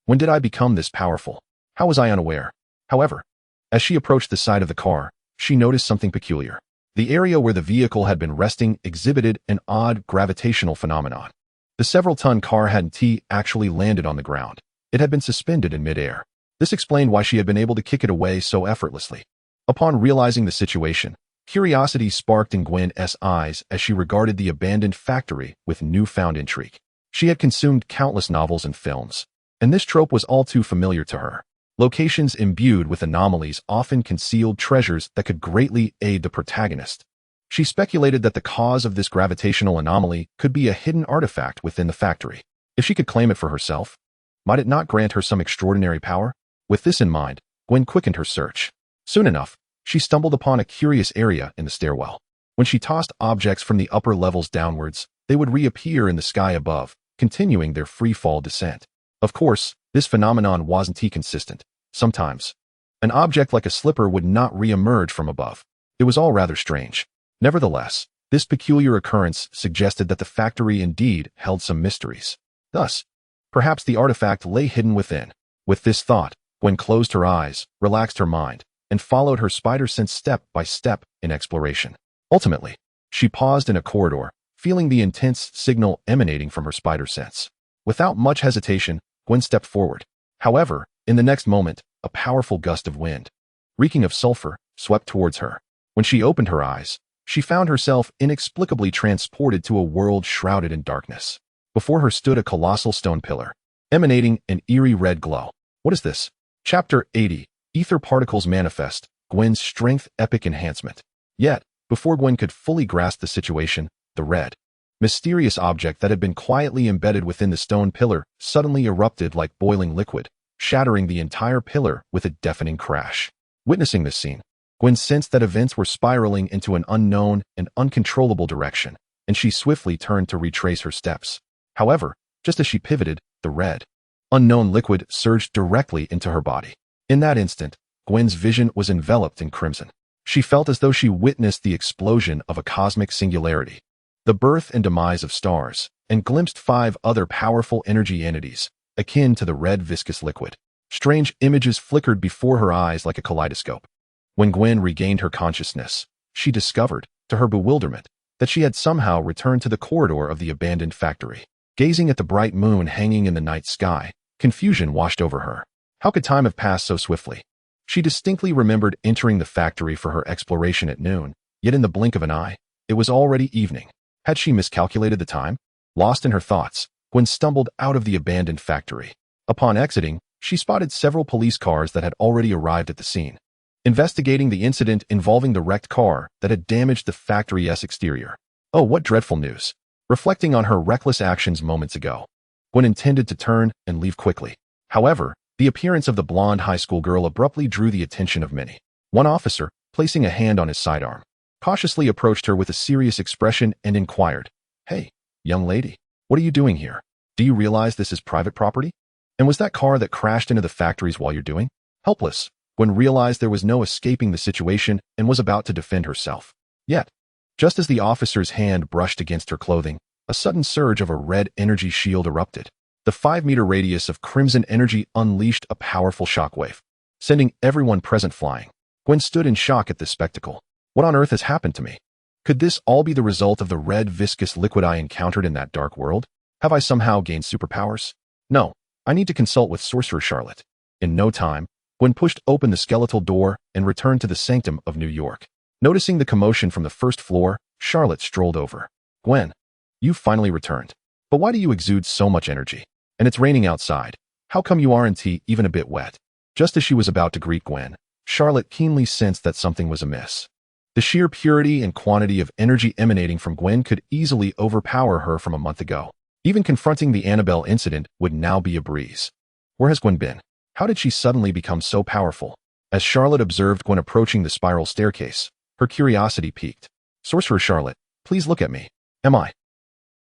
When did I become this powerful? How was I unaware? However, as she approached the side of the car, she noticed something peculiar. The area where the vehicle had been resting exhibited an odd gravitational phenomenon. The several-ton car hadn't actually landed on the ground. It had been suspended in midair. This explained why she had been able to kick it away so effortlessly. Upon realizing the situation, curiosity sparked in Gwen's eyes as she regarded the abandoned factory with newfound intrigue. She had consumed countless novels and films, and this trope was all too familiar to her. Locations imbued with anomalies often concealed treasures that could greatly aid the protagonist. She speculated that the cause of this gravitational anomaly could be a hidden artifact within the factory. If she could claim it for herself, might it not grant her some extraordinary power? With this in mind, Gwen quickened her search. Soon enough, she stumbled upon a curious area in the stairwell. When she tossed objects from the upper levels downwards, they would reappear in the sky above, continuing their free-fall descent. Of course, this phenomenon wasn't consistent. Sometimes, an object like a slipper would not re-emerge from above. It was all rather strange. Nevertheless, this peculiar occurrence suggested that the factory indeed held some mysteries. Thus, perhaps the artifact lay hidden within. With this thought, Gwen closed her eyes, relaxed her mind, and followed her spider sense step by step in exploration. Ultimately, she paused in a corridor, feeling the intense signal emanating from her spider sense. Without much hesitation, Gwen stepped forward. However, in the next moment, a powerful gust of wind, reeking of sulfur, swept towards her. When she opened her eyes, she found herself inexplicably transported to a world shrouded in darkness. Before her stood a colossal stone pillar, emanating an eerie red glow. What is this? Chapter 80, Ether Particles Manifest, Gwen's Strength Epic Enhancement. Yet, before Gwen could fully grasp the situation, the red, mysterious object that had been quietly embedded within the stone pillar suddenly erupted like boiling liquid, shattering the entire pillar with a deafening crash. Witnessing this scene, Gwen sensed that events were spiraling into an unknown and uncontrollable direction, and she swiftly turned to retrace her steps. However, just as she pivoted, the red, unknown liquid surged directly into her body. In that instant, Gwen's vision was enveloped in crimson. She felt as though she witnessed the explosion of a cosmic singularity, the birth and demise of stars, and glimpsed 5 other powerful energy entities, akin to the red viscous liquid. Strange images flickered before her eyes like a kaleidoscope. When Gwen regained her consciousness, she discovered, to her bewilderment, that she had somehow returned to the corridor of the abandoned factory. Gazing at the bright moon hanging in the night sky, confusion washed over her. How could time have passed so swiftly? She distinctly remembered entering the factory for her exploration at noon, yet in the blink of an eye, it was already evening. Had she miscalculated the time? Lost in her thoughts, Gwen stumbled out of the abandoned factory. Upon exiting, she spotted several police cars that had already arrived at the scene, investigating the incident involving the wrecked car that had damaged the factory's exterior. Oh, what dreadful news! Reflecting on her reckless actions moments ago, Gwen intended to turn and leave quickly. However, the appearance of the blonde high school girl abruptly drew the attention of many. One officer, placing a hand on his sidearm, cautiously approached her with a serious expression and inquired, "Hey, young lady, what are you doing here? Do you realize this is private property? And was that car that crashed into the factories while you're doing?" Helpless, Gwen realized there was no escaping the situation and was about to defend herself. Yet, just as the officer's hand brushed against her clothing, a sudden surge of a red energy shield erupted. The 5-meter radius of crimson energy unleashed a powerful shockwave, sending everyone present flying. Gwen stood in shock at this spectacle. What on earth has happened to me? Could this all be the result of the red viscous liquid I encountered in that dark world? Have I somehow gained superpowers? No, I need to consult with Sorcerer Charlot. In no time, Gwen pushed open the skeletal door and returned to the sanctum of New York. Noticing the commotion from the first floor, Charlotte strolled over. "Gwen, you've finally returned. But why do you exude so much energy? And it's raining outside. How come you aren't even a bit wet?" Just as she was about to greet Gwen, Charlotte keenly sensed that something was amiss. The sheer purity and quantity of energy emanating from Gwen could easily overpower her from a month ago. Even confronting the Annabelle incident would now be a breeze. Where has Gwen been? How did she suddenly become so powerful? As Charlotte observed Gwen approaching the spiral staircase, her curiosity piqued. "Sorcerer Charlotte, please look at me. Am I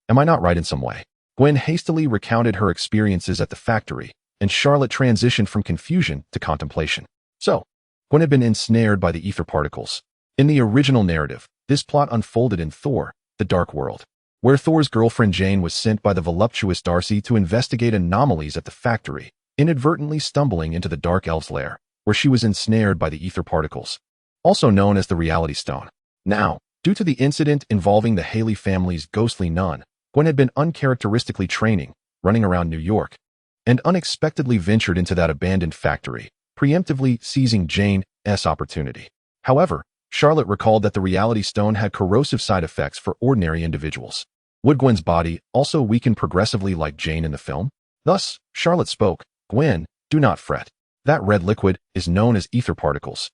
not right in some way?" Gwen hastily recounted her experiences at the factory, and Charlotte transitioned from confusion to contemplation. So, Gwen had been ensnared by the ether particles. In the original narrative, this plot unfolded in Thor, the Dark World, where Thor's girlfriend Jane was sent by the voluptuous Darcy to investigate anomalies at the factory, inadvertently stumbling into the Dark Elf's lair, where she was ensnared by the ether particles, also known as the Reality Stone. Now, due to the incident involving the Haley family's ghostly nun, Gwen had been uncharacteristically running around New York, and unexpectedly ventured into that abandoned factory, preemptively seizing Jane's opportunity. However, Charlotte recalled that the reality stone had corrosive side effects for ordinary individuals. Would Gwen's body also weaken progressively like Jane in the film? Thus, Charlotte spoke, "Gwen, do not fret. That red liquid is known as ether particles,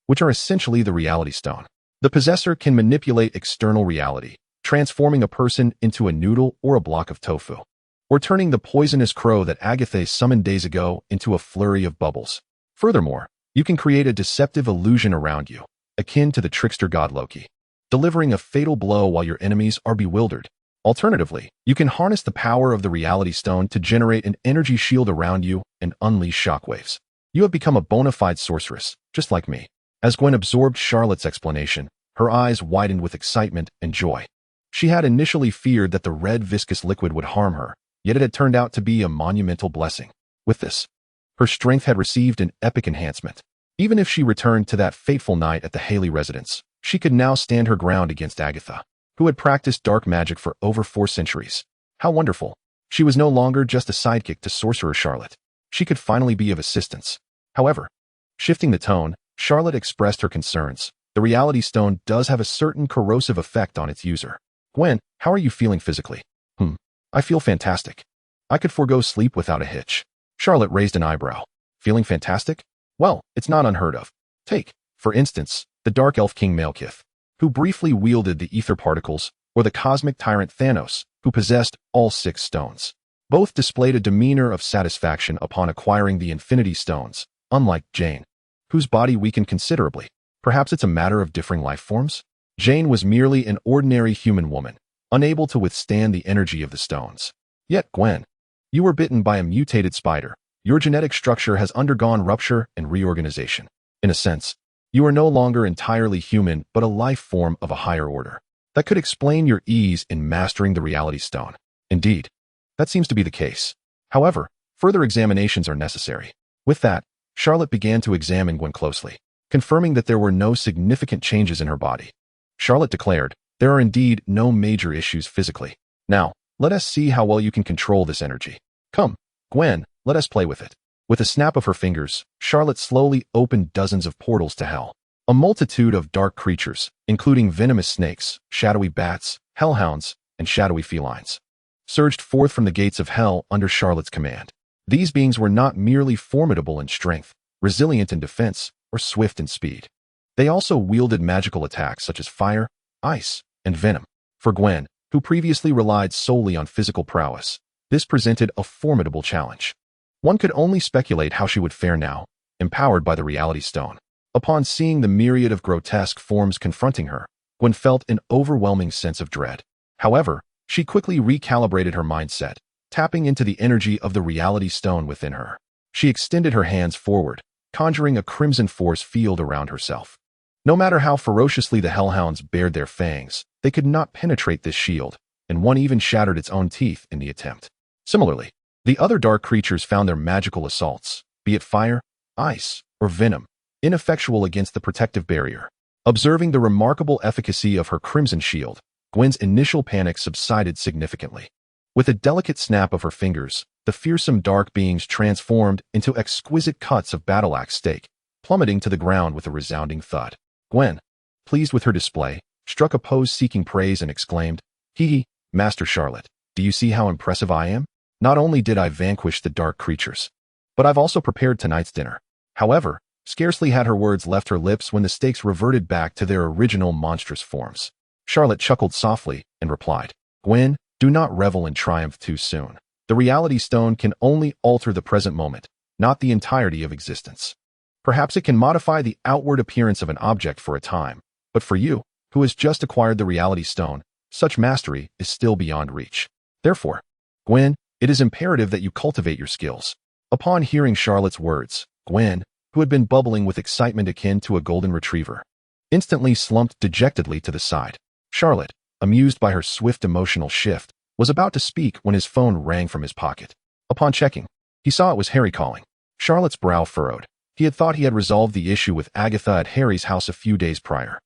which are essentially the reality stone. The possessor can manipulate external reality, transforming a person into a noodle or a block of tofu, or turning the poisonous crow that Agatha summoned days ago into a flurry of bubbles. Furthermore, you can create a deceptive illusion around you, akin to the trickster god Loki, delivering a fatal blow while your enemies are bewildered. Alternatively, you can harness the power of the reality stone to generate an energy shield around you and unleash shockwaves. You have become a bona fide sorceress, just like me." As Gwen absorbed Charlotte's explanation, her eyes widened with excitement and joy. She had initially feared that the red viscous liquid would harm her, yet it had turned out to be a monumental blessing. With this, her strength had received an epic enhancement. Even if she returned to that fateful night at the Haley residence, she could now stand her ground against Agatha, who had practiced dark magic for over 4 centuries. How wonderful! She was no longer just a sidekick to Sorcerer Charlotte. She could finally be of assistance. However, shifting the tone, Charlotte expressed her concerns. The reality stone does have a certain corrosive effect on its user. "Gwen, how are you feeling physically?" "I feel fantastic. I could forego sleep without a hitch." Charlotte raised an eyebrow. "Feeling fantastic? Well, it's not unheard of. Take, for instance, the Dark Elf King Malekith, who briefly wielded the ether particles, or the cosmic tyrant Thanos, who possessed all 6 stones. Both displayed a demeanor of satisfaction upon acquiring the Infinity Stones, unlike Jane, whose body weakened considerably. Perhaps it's a matter of differing life forms? Jane was merely an ordinary human woman, unable to withstand the energy of the stones. Yet, Gwen, you were bitten by a mutated spider. Your genetic structure has undergone rupture and reorganization. In a sense, you are no longer entirely human but a life form of a higher order. That could explain your ease in mastering the reality stone. Indeed, that seems to be the case. However, further examinations are necessary." With that, Charlotte began to examine Gwen closely, confirming that there were no significant changes in her body. Charlotte declared, "There are indeed no major issues physically. Now, let us see how well you can control this energy. Come, Gwen, let us play with it." With a snap of her fingers, Charlotte slowly opened dozens of portals to hell. A multitude of dark creatures, including venomous snakes, shadowy bats, hellhounds, and shadowy felines, surged forth from the gates of hell under Charlotte's command. These beings were not merely formidable in strength, resilient in defense, or swift in speed. They also wielded magical attacks such as fire, ice, and venom. For Gwen, who previously relied solely on physical prowess, this presented a formidable challenge. One could only speculate how she would fare now, empowered by the reality stone. Upon seeing the myriad of grotesque forms confronting her, Gwen felt an overwhelming sense of dread. However, she quickly recalibrated her mindset, tapping into the energy of the reality stone within her. She extended her hands forward, conjuring a crimson force field around herself. No matter how ferociously the hellhounds bared their fangs, they could not penetrate this shield, and one even shattered its own teeth in the attempt. Similarly, the other dark creatures found their magical assaults, be it fire, ice, or venom, ineffectual against the protective barrier. Observing the remarkable efficacy of her crimson shield, Gwen's initial panic subsided significantly. With a delicate snap of her fingers, the fearsome dark beings transformed into exquisite cuts of battle-axe steak, plummeting to the ground with a resounding thud. Gwen, pleased with her display, struck a pose seeking praise and exclaimed, "Hee, Master Charlotte, do you see how impressive I am? Not only did I vanquish the dark creatures, but I've also prepared tonight's dinner." However, scarcely had her words left her lips when the stakes reverted back to their original monstrous forms. Charlotte chuckled softly and replied, "Gwen, do not revel in triumph too soon. The reality stone can only alter the present moment, not the entirety of existence. Perhaps it can modify the outward appearance of an object for a time, but for you, who has just acquired the reality stone, such mastery is still beyond reach. Therefore, Gwen, it is imperative that you cultivate your skills." Upon hearing Charlotte's words, Gwen, who had been bubbling with excitement akin to a golden retriever, instantly slumped dejectedly to the side. Charlotte, amused by her swift emotional shift, was about to speak when his phone rang from his pocket. Upon checking, he saw it was Harry calling. Charlotte's brow furrowed. He had thought he had resolved the issue with Agatha at Harry's house a few days prior.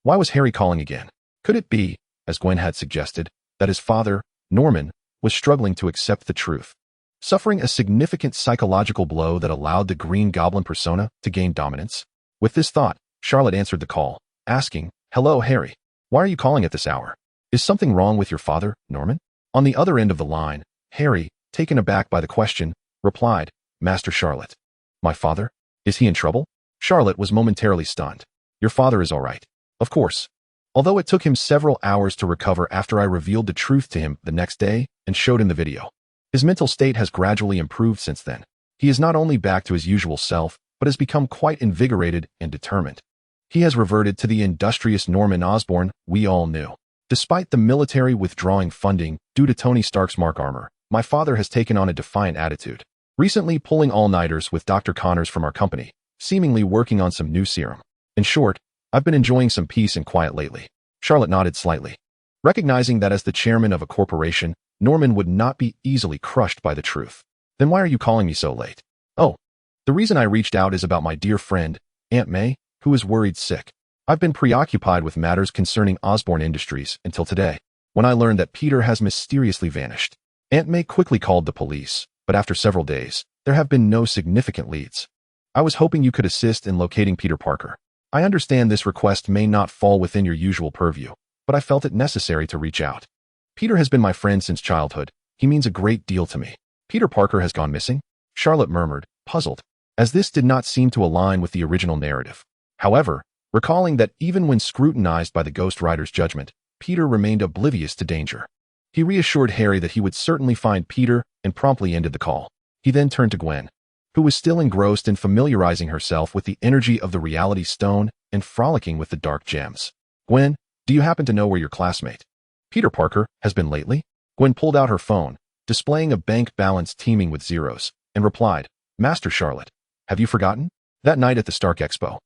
Why was Harry calling again? Could it be, as Gwen had suggested, that his father, Norman, was struggling to accept the truth, suffering a significant psychological blow that allowed the Green Goblin persona to gain dominance? With this thought, Charlotte answered the call, asking, "Hello, Harry. Why are you calling at this hour? Is something wrong with your father, Norman?" On the other end of the line, Harry, taken aback by the question, replied, "Master Charlotte. My father? Is he in trouble?" Charlotte was momentarily stunned. "Your father is all right. Of course." Although it took him several hours to recover after I revealed the truth to him the next day and showed him the video, his mental state has gradually improved since then. He is not only back to his usual self, but has become quite invigorated and determined. He has reverted to the industrious Norman Osborn we all knew. Despite the military withdrawing funding due to Tony Stark's Mark armor, my father has taken on a defiant attitude, recently pulling all-nighters with Dr. Connors from our company, seemingly working on some new serum. In short, I've been enjoying some peace and quiet lately. Charlotte nodded slightly, recognizing that as the chairman of a corporation, Norman would not be easily crushed by the truth. "Then why are you calling me so late?" "Oh, the reason I reached out is about my dear friend, Aunt May, who is worried sick. I've been preoccupied with matters concerning Osborn Industries until today, when I learned that Peter has mysteriously vanished. Aunt May quickly called the police, but after several days, there have been no significant leads. I was hoping you could assist in locating Peter Parker. I understand this request may not fall within your usual purview, but I felt it necessary to reach out. Peter has been my friend since childhood. He means a great deal to me." "Peter Parker has gone missing?" Charlotte murmured, puzzled, as this did not seem to align with the original narrative. However, recalling that even when scrutinized by the Ghost Rider's judgment, Peter remained oblivious to danger. He reassured Harry that he would certainly find Peter and promptly ended the call. He then turned to Gwen, who was still engrossed in familiarizing herself with the energy of the Reality Stone and frolicking with the dark gems. "Gwen, do you happen to know where your classmate, Peter Parker, has been lately?" Gwen pulled out her phone, displaying a bank balance teeming with zeros, and replied, "Master Charlotte, have you forgotten? That night at the Stark Expo,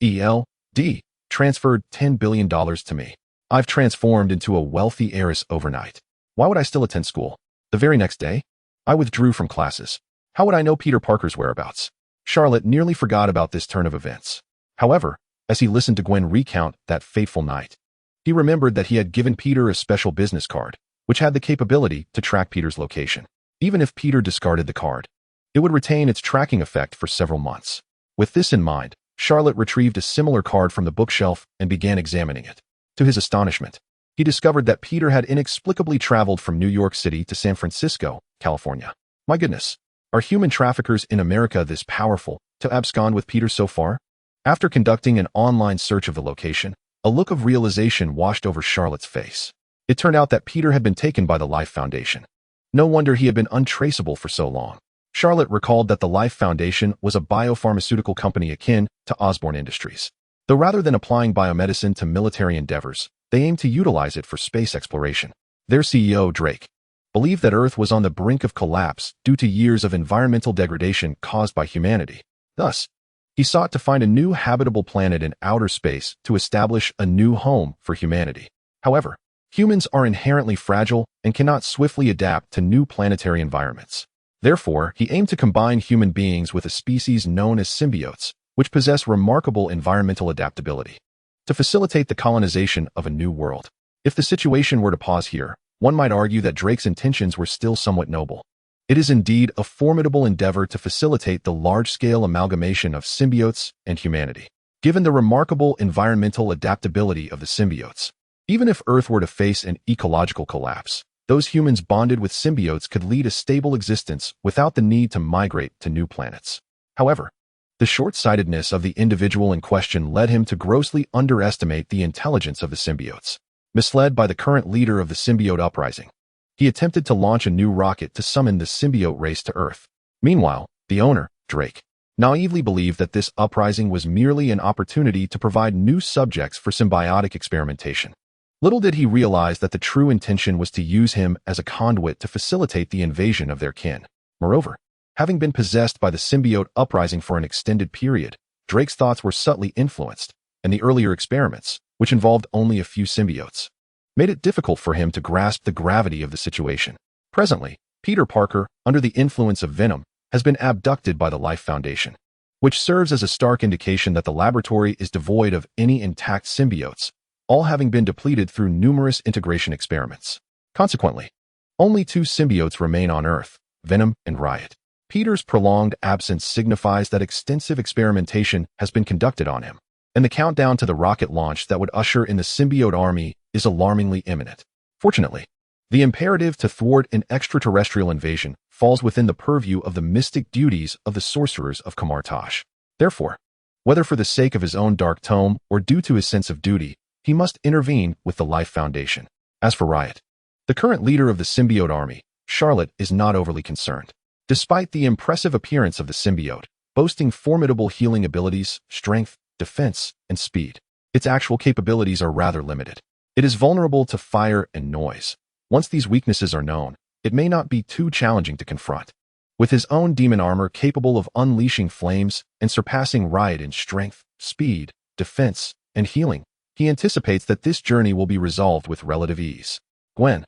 SHIELD transferred $10 billion to me. I've transformed into a wealthy heiress overnight. Why would I still attend school? The very next day, I withdrew from classes. How would I know Peter Parker's whereabouts?" Charlotte nearly forgot about this turn of events. However, as he listened to Gwen recount that fateful night, he remembered that he had given Peter a special business card, which had the capability to track Peter's location. Even if Peter discarded the card, it would retain its tracking effect for several months. With this in mind, Charlotte retrieved a similar card from the bookshelf and began examining it. To his astonishment, he discovered that Peter had inexplicably traveled from New York City to San Francisco, California. My goodness, are human traffickers in America this powerful to abscond with Peter so far? After conducting an online search of the location, a look of realization washed over Charlotte's face. It turned out that Peter had been taken by the Life Foundation. No wonder he had been untraceable for so long. Charlotte recalled that the Life Foundation was a biopharmaceutical company akin to Osborn Industries. Though rather than applying biomedicine to military endeavors, they aimed to utilize it for space exploration. Their CEO, Drake, believed that Earth was on the brink of collapse due to years of environmental degradation caused by humanity. Thus, he sought to find a new habitable planet in outer space to establish a new home for humanity. However, humans are inherently fragile and cannot swiftly adapt to new planetary environments. Therefore, he aimed to combine human beings with a species known as symbiotes, which possess remarkable environmental adaptability, to facilitate the colonization of a new world. If the situation were to pause here, one might argue that Drake's intentions were still somewhat noble. It is indeed a formidable endeavor to facilitate the large-scale amalgamation of symbiotes and humanity. Given the remarkable environmental adaptability of the symbiotes, even if Earth were to face an ecological collapse, those humans bonded with symbiotes could lead a stable existence without the need to migrate to new planets. However, the short-sightedness of the individual in question led him to grossly underestimate the intelligence of the symbiotes. Misled by the current leader of the symbiote uprising, he attempted to launch a new rocket to summon the symbiote race to Earth. Meanwhile, the owner, Drake, naively believed that this uprising was merely an opportunity to provide new subjects for symbiotic experimentation. Little did he realize that the true intention was to use him as a conduit to facilitate the invasion of their kin. Moreover, having been possessed by the symbiote uprising for an extended period, Drake's thoughts were subtly influenced, and the earlier experiments, which involved only a few symbiotes, made it difficult for him to grasp the gravity of the situation. Presently, Peter Parker, under the influence of venom, has been abducted by the Life Foundation. which serves as a stark indication that the laboratory is devoid of any intact symbiotes, all having been depleted through numerous integration experiments. Consequently, only two symbiotes remain on Earth, Venom and Riot. Peter's prolonged absence signifies that extensive experimentation has been conducted on him, and the countdown to the rocket launch that would usher in the symbiote army is alarmingly imminent. Fortunately, the imperative to thwart an extraterrestrial invasion falls within the purview of the mystic duties of the sorcerers of Kamar-Taj. Therefore, whether for the sake of his own dark tome or due to his sense of duty, he must intervene with the Life Foundation. As for Riot, the current leader of the symbiote army, Charlot, is not overly concerned. Despite the impressive appearance of the symbiote, boasting formidable healing abilities, strength, defense, and speed, its actual capabilities are rather limited. It is vulnerable to fire and noise. Once these weaknesses are known, it may not be too challenging to confront. With his own demon armor capable of unleashing flames and surpassing Riot in strength, speed, defense, and healing, he anticipates that this journey will be resolved with relative ease. "Gwen,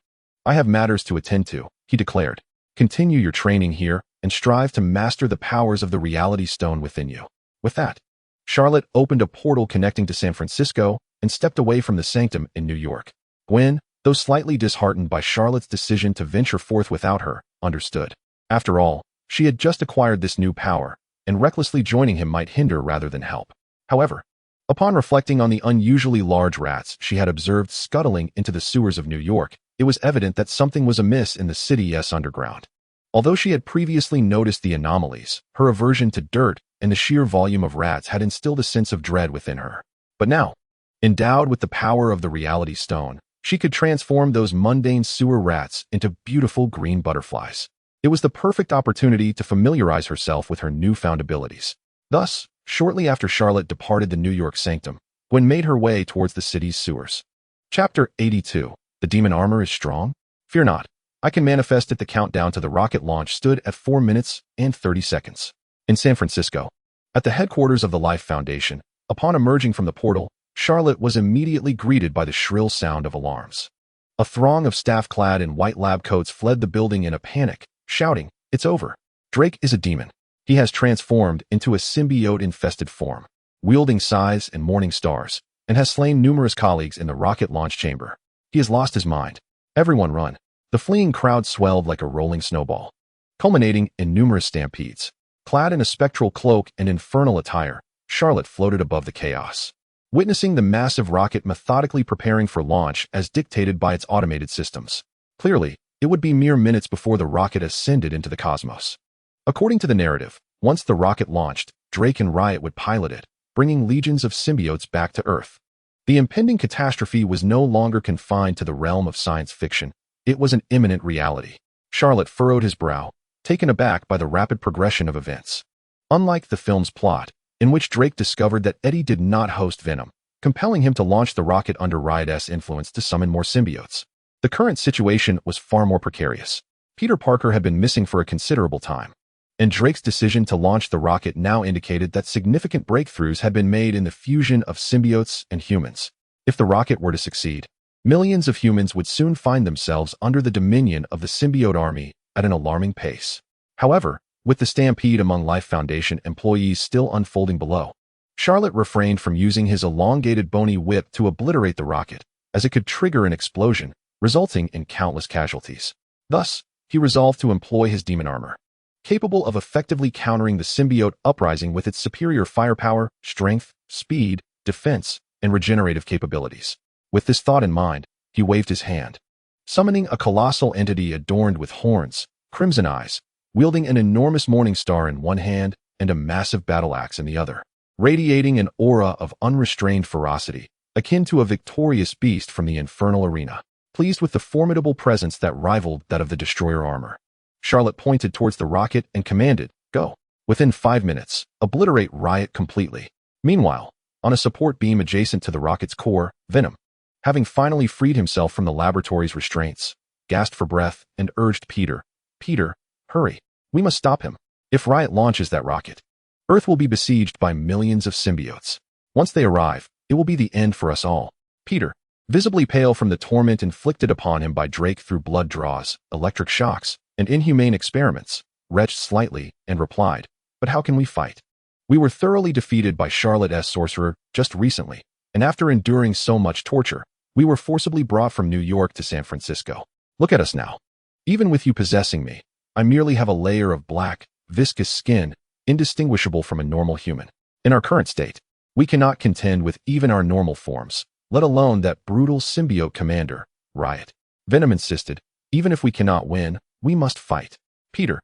I have matters to attend to," he declared. "Continue your training here and strive to master the powers of the reality stone within you." With that, Charlotte opened a portal connecting to San Francisco and stepped away from the sanctum in New York. Gwen, though slightly disheartened by Charlotte's decision to venture forth without her, understood. After all, she had just acquired this new power, and recklessly joining him might hinder rather than help. However, upon reflecting on the unusually large rats she had observed scuttling into the sewers of New York, it was evident that something was amiss in the city's underground. Although she had previously noticed the anomalies, her aversion to dirt and the sheer volume of rats had instilled a sense of dread within her. But now, endowed with the power of the reality stone, she could transform those mundane sewer rats into beautiful green butterflies. It was the perfect opportunity to familiarize herself with her newfound abilities. Thus, shortly after Charlotte departed the New York sanctum, Gwen made her way towards the city's sewers. Chapter 82. The demon armor is strong? Fear not. I can manifest it. The countdown to the rocket launch stood at 4 minutes and 30 seconds. In San Francisco, at the headquarters of the Life Foundation, upon emerging from the portal, Charlotte was immediately greeted by the shrill sound of alarms. A throng of staff clad in white lab coats fled the building in a panic, shouting, "It's over. Drake is a demon. He has transformed into a symbiote-infested form, wielding scythes and morning stars, and has slain numerous colleagues in the rocket launch chamber. He has lost his mind. Everyone run." The fleeing crowd swelled like a rolling snowball, culminating in numerous stampedes. Clad in a spectral cloak and infernal attire, Charlotte floated above the chaos, witnessing the massive rocket methodically preparing for launch as dictated by its automated systems. Clearly, it would be mere minutes before the rocket ascended into the cosmos. According to the narrative, once the rocket launched, Drake and Riot would pilot it, bringing legions of symbiotes back to Earth. The impending catastrophe was no longer confined to the realm of science fiction. It was an imminent reality. Charlotte furrowed his brow, taken aback by the rapid progression of events. Unlike the film's plot, in which Drake discovered that Eddie did not host Venom, compelling him to launch the rocket under Riot's influence to summon more symbiotes, the current situation was far more precarious. Peter Parker had been missing for a considerable time, and Drake's decision to launch the rocket now indicated that significant breakthroughs had been made in the fusion of symbiotes and humans. If the rocket were to succeed, millions of humans would soon find themselves under the dominion of the symbiote army at an alarming pace. However, with the stampede among Life Foundation employees still unfolding below, Charlotte refrained from using his elongated bony whip to obliterate the rocket, as it could trigger an explosion, resulting in countless casualties. Thus, he resolved to employ his demon armor, capable of effectively countering the symbiote uprising with its superior firepower, strength, speed, defense, and regenerative capabilities. With this thought in mind, he waved his hand, summoning a colossal entity adorned with horns, crimson eyes, wielding an enormous morning star in one hand and a massive battle axe in the other, radiating an aura of unrestrained ferocity, akin to a victorious beast from the infernal arena. Pleased with the formidable presence that rivaled that of the destroyer armor, Charlotte pointed towards the rocket and commanded, "Go." Within 5 minutes, obliterate Riot completely. Meanwhile, on a support beam adjacent to the rocket's core, Venom, having finally freed himself from the laboratory's restraints, gasped for breath and urged Peter, hurry. We must stop him. If Riot launches that rocket, Earth will be besieged by millions of symbiotes. Once they arrive, it will be the end for us all." Peter, visibly pale from the torment inflicted upon him by Drake through blood draws, electric shocks, and inhumane experiments, retched slightly and replied, "But how can we fight? We were thoroughly defeated by Charlot's sorcerer just recently, and after enduring so much torture, we were forcibly brought from New York to San Francisco. Look at us now. Even with you possessing me, I merely have a layer of black, viscous skin, indistinguishable from a normal human. In our current state, we cannot contend with even our normal forms, let alone that brutal symbiote commander, Riot. Venom insisted, even if we cannot win, we must fight. Peter,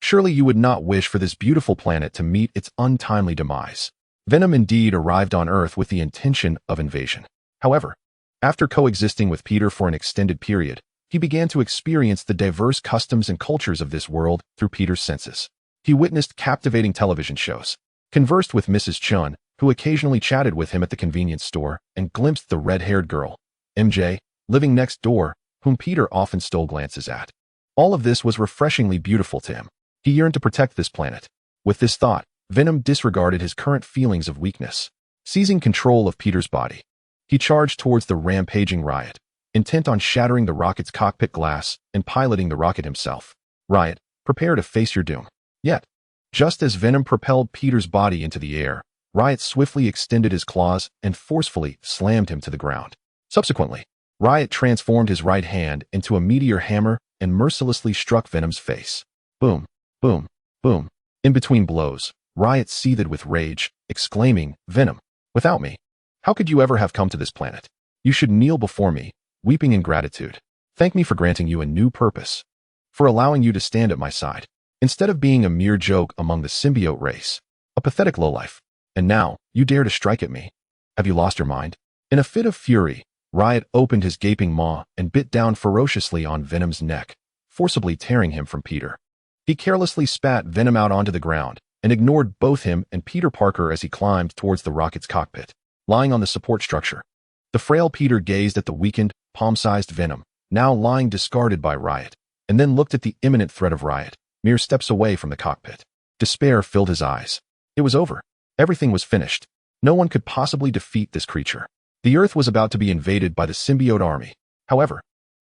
surely you would not wish for this beautiful planet to meet its untimely demise. Venom indeed arrived on Earth with the intention of invasion. However, after coexisting with Peter for an extended period, he began to experience the diverse customs and cultures of this world through Peter's senses. He witnessed captivating television shows, conversed with Mrs. Chun, who occasionally chatted with him at the convenience store, and glimpsed the red-haired girl, MJ, living next door, whom Peter often stole glances at. All of this was refreshingly beautiful to him. He yearned to protect this planet. With this thought, Venom disregarded his current feelings of weakness. Seizing control of Peter's body, he charged towards the rampaging Riot, intent on shattering the rocket's cockpit glass and piloting the rocket himself. Riot, prepare to face your doom. Yet, just as Venom propelled Peter's body into the air, Riot swiftly extended his claws and forcefully slammed him to the ground. Subsequently, Riot transformed his right hand into a meteor hammer and mercilessly struck Venom's face. Boom, boom, boom. In between blows, Riot seethed with rage, exclaiming, "Venom, without me, how could you ever have come to this planet? You should kneel before me, weeping in gratitude. Thank me for granting you a new purpose, for allowing you to stand at my side, instead of being a mere joke among the symbiote race, a pathetic lowlife. And now, you dare to strike at me? Have you lost your mind?" In a fit of fury, Riot opened his gaping maw and bit down ferociously on Venom's neck, forcibly tearing him from Peter. He carelessly spat Venom out onto the ground and ignored both him and Peter Parker as he climbed towards the rocket's cockpit. Lying on the support structure, the frail Peter gazed at the weakened, palm-sized Venom, now lying discarded by Riot, and then looked at the imminent threat of Riot, mere steps away from the cockpit. Despair filled his eyes. It was over. Everything was finished. No one could possibly defeat this creature. The Earth was about to be invaded by the symbiote army. However,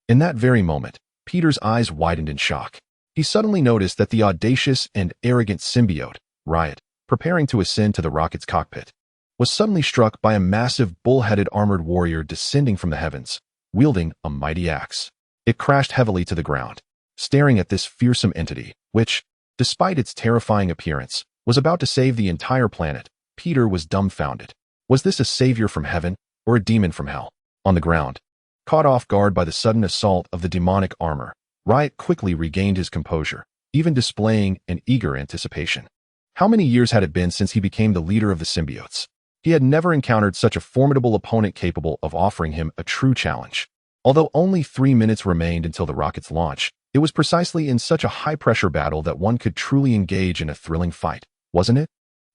in that very moment, Peter's eyes widened in shock. He suddenly noticed that the audacious and arrogant symbiote, Riot, preparing to ascend to the rocket's cockpit, was suddenly struck by a massive bull-headed armored warrior descending from the heavens, wielding a mighty axe. It crashed heavily to the ground, staring at this fearsome entity, which, despite its terrifying appearance, was about to save the entire planet. Peter was dumbfounded. Was this a savior from heaven or a demon from hell? On the ground, caught off guard by the sudden assault of the demonic armor, Riot quickly regained his composure, even displaying an eager anticipation. How many years had it been since he became the leader of the symbiotes? He had never encountered such a formidable opponent capable of offering him a true challenge. Although only 3 minutes remained until the rocket's launch, it was precisely in such a high-pressure battle that one could truly engage in a thrilling fight, wasn't it?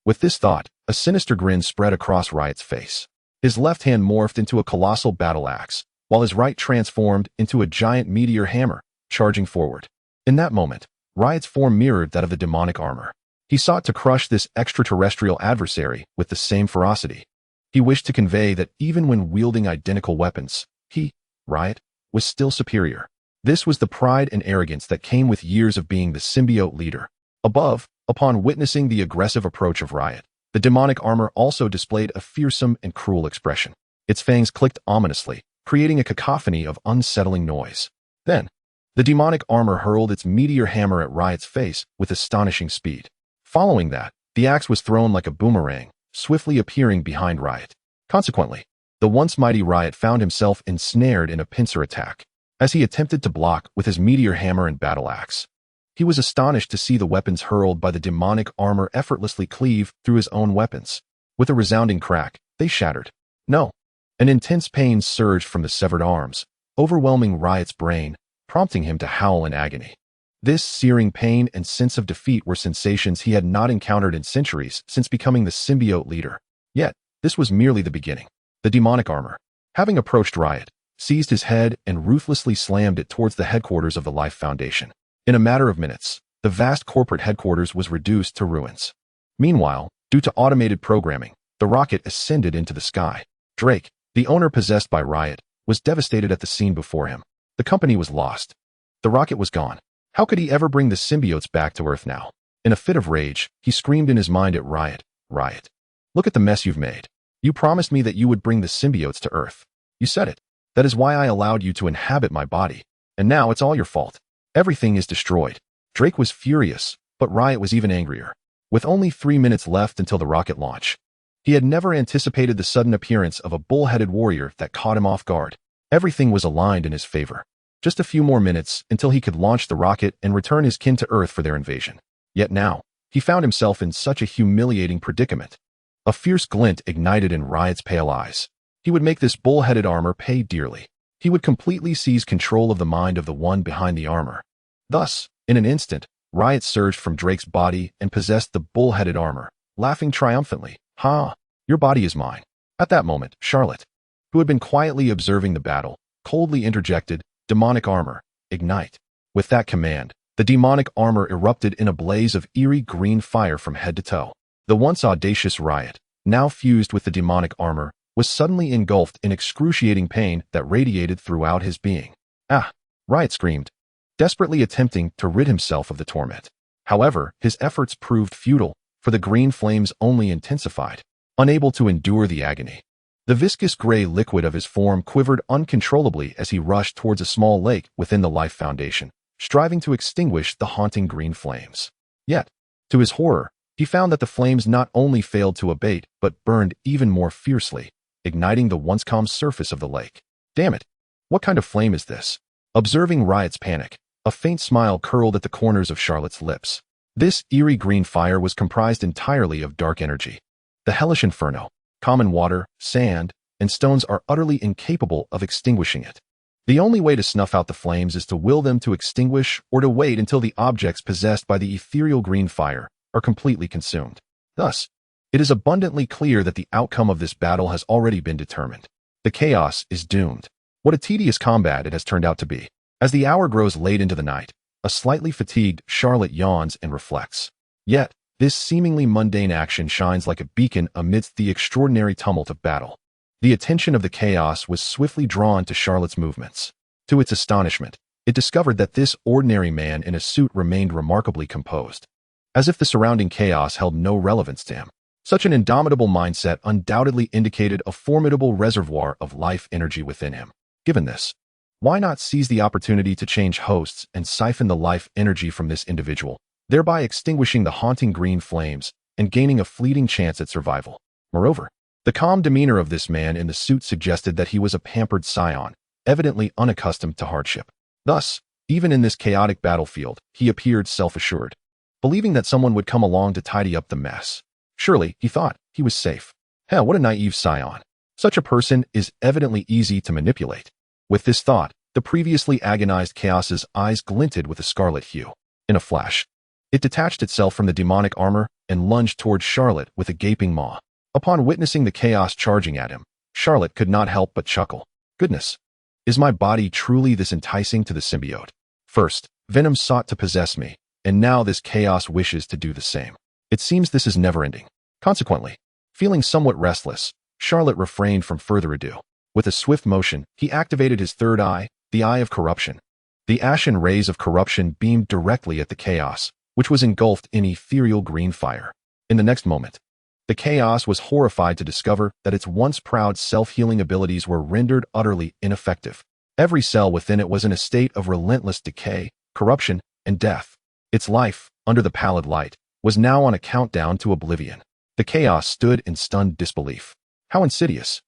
With this thought, a sinister grin spread across Riot's face. His left hand morphed into a colossal battle axe, while his right transformed into a giant meteor hammer, charging forward. In that moment, Riot's form mirrored that of the demonic armor. He sought to crush this extraterrestrial adversary with the same ferocity. He wished to convey that even when wielding identical weapons, he, Riot, was still superior. This was the pride and arrogance that came with years of being the symbiote leader. Upon witnessing the aggressive approach of Riot, the demonic armor also displayed a fearsome and cruel expression. Its fangs clicked ominously, creating a cacophony of unsettling noise. Then, the demonic armor hurled its meteor hammer at Riot's face with astonishing speed. Following that, the axe was thrown like a boomerang, swiftly appearing behind Riot. Consequently, the once mighty Riot found himself ensnared in a pincer attack. As he attempted to block with his meteor hammer and battle axe, he was astonished to see the weapons hurled by the demonic armor effortlessly cleave through his own weapons. With a resounding crack, they shattered. No! An intense pain surged from the severed arms, overwhelming Riot's brain, prompting him to howl in agony. This searing pain and sense of defeat were sensations he had not encountered in centuries since becoming the symbiote leader. Yet, this was merely the beginning. The demonic armor, having approached Riot, seized his head and ruthlessly slammed it towards the headquarters of the Life Foundation. In a matter of minutes, the vast corporate headquarters was reduced to ruins. Meanwhile, due to automated programming, the rocket ascended into the sky. Drake, the owner possessed by Riot, was devastated at the scene before him. The company was lost. The rocket was gone. How could he ever bring the symbiotes back to Earth now? In a fit of rage, he screamed in his mind at Riot, Riot. Look at the mess you've made. You promised me that you would bring the symbiotes to Earth. You said it. That is why I allowed you to inhabit my body. And now it's all your fault. Everything is destroyed. Drake was furious, but Riot was even angrier. With only 3 minutes left until the rocket launch, he had never anticipated the sudden appearance of a bull-headed warrior that caught him off guard. Everything was aligned in his favor. Just a few more minutes until he could launch the rocket and return his kin to Earth for their invasion. Yet now, he found himself in such a humiliating predicament. A fierce glint ignited in Riot's pale eyes. He would make this bull-headed armor pay dearly. He would completely seize control of the mind of the one behind the armor. Thus, in an instant, Riot surged from Drake's body and possessed the bull-headed armor, laughing triumphantly. "Ha! Your body is mine." At that moment, Charlot, who had been quietly observing the battle, coldly interjected, "Demonic armor, ignite." With that command, the demonic armor erupted in a blaze of eerie green fire from head to toe. The once audacious Riot, now fused with the demonic armor, was suddenly engulfed in excruciating pain that radiated throughout his being. "Ah!" Riot screamed, desperately attempting to rid himself of the torment. However, his efforts proved futile, for the green flames only intensified. Unable to endure the agony, the viscous gray liquid of his form quivered uncontrollably as he rushed towards a small lake within the Life Foundation, striving to extinguish the haunting green flames. Yet, to his horror, he found that the flames not only failed to abate, but burned even more fiercely, igniting the once calm surface of the lake. "Damn it! What kind of flame is this?" Observing Riot's panic, a faint smile curled at the corners of Charlot's lips. This eerie green fire was comprised entirely of dark energy. The hellish inferno, common water, sand, and stones are utterly incapable of extinguishing it. The only way to snuff out the flames is to will them to extinguish or to wait until the objects possessed by the ethereal green fire are completely consumed. Thus, it is abundantly clear that the outcome of this battle has already been determined. The chaos is doomed. What a tedious combat it has turned out to be. As the hour grows late into the night, a slightly fatigued Charlot yawns and reflects. Yet, this seemingly mundane action shines like a beacon amidst the extraordinary tumult of battle. The attention of the chaos was swiftly drawn to Charlot's movements. To its astonishment, it discovered that this ordinary man in a suit remained remarkably composed, as if the surrounding chaos held no relevance to him. Such an indomitable mindset undoubtedly indicated a formidable reservoir of life energy within him. Given this, why not seize the opportunity to change hosts and siphon the life energy from this individual, thereby extinguishing the haunting green flames and gaining a fleeting chance at survival? Moreover, the calm demeanor of this man in the suit suggested that he was a pampered scion, evidently unaccustomed to hardship. Thus, even in this chaotic battlefield, he appeared self-assured, believing that someone would come along to tidy up the mess. Surely, he thought, he was safe. Hell, what a naive scion. Such a person is evidently easy to manipulate. With this thought, the previously agonized chaos's eyes glinted with a scarlet hue. In a flash, it detached itself from the demonic armor and lunged towards Charlot with a gaping maw. Upon witnessing the chaos charging at him, Charlot could not help but chuckle. Goodness, is my body truly this enticing to the symbiote? First, venom sought to possess me, and now this chaos wishes to do the same. It seems this is never-ending. Consequently, feeling somewhat restless, Charlot refrained from further ado. With a swift motion, he activated his third eye, the Eye of Corruption. The ashen rays of corruption beamed directly at the chaos, which was engulfed in ethereal green fire. In the next moment, the chaos was horrified to discover that its once proud self-healing abilities were rendered utterly ineffective. Every cell within it was in a state of relentless decay, corruption, and death. Its life, under the pallid light, was now on a countdown to oblivion. The chaos stood in stunned disbelief. How insidious!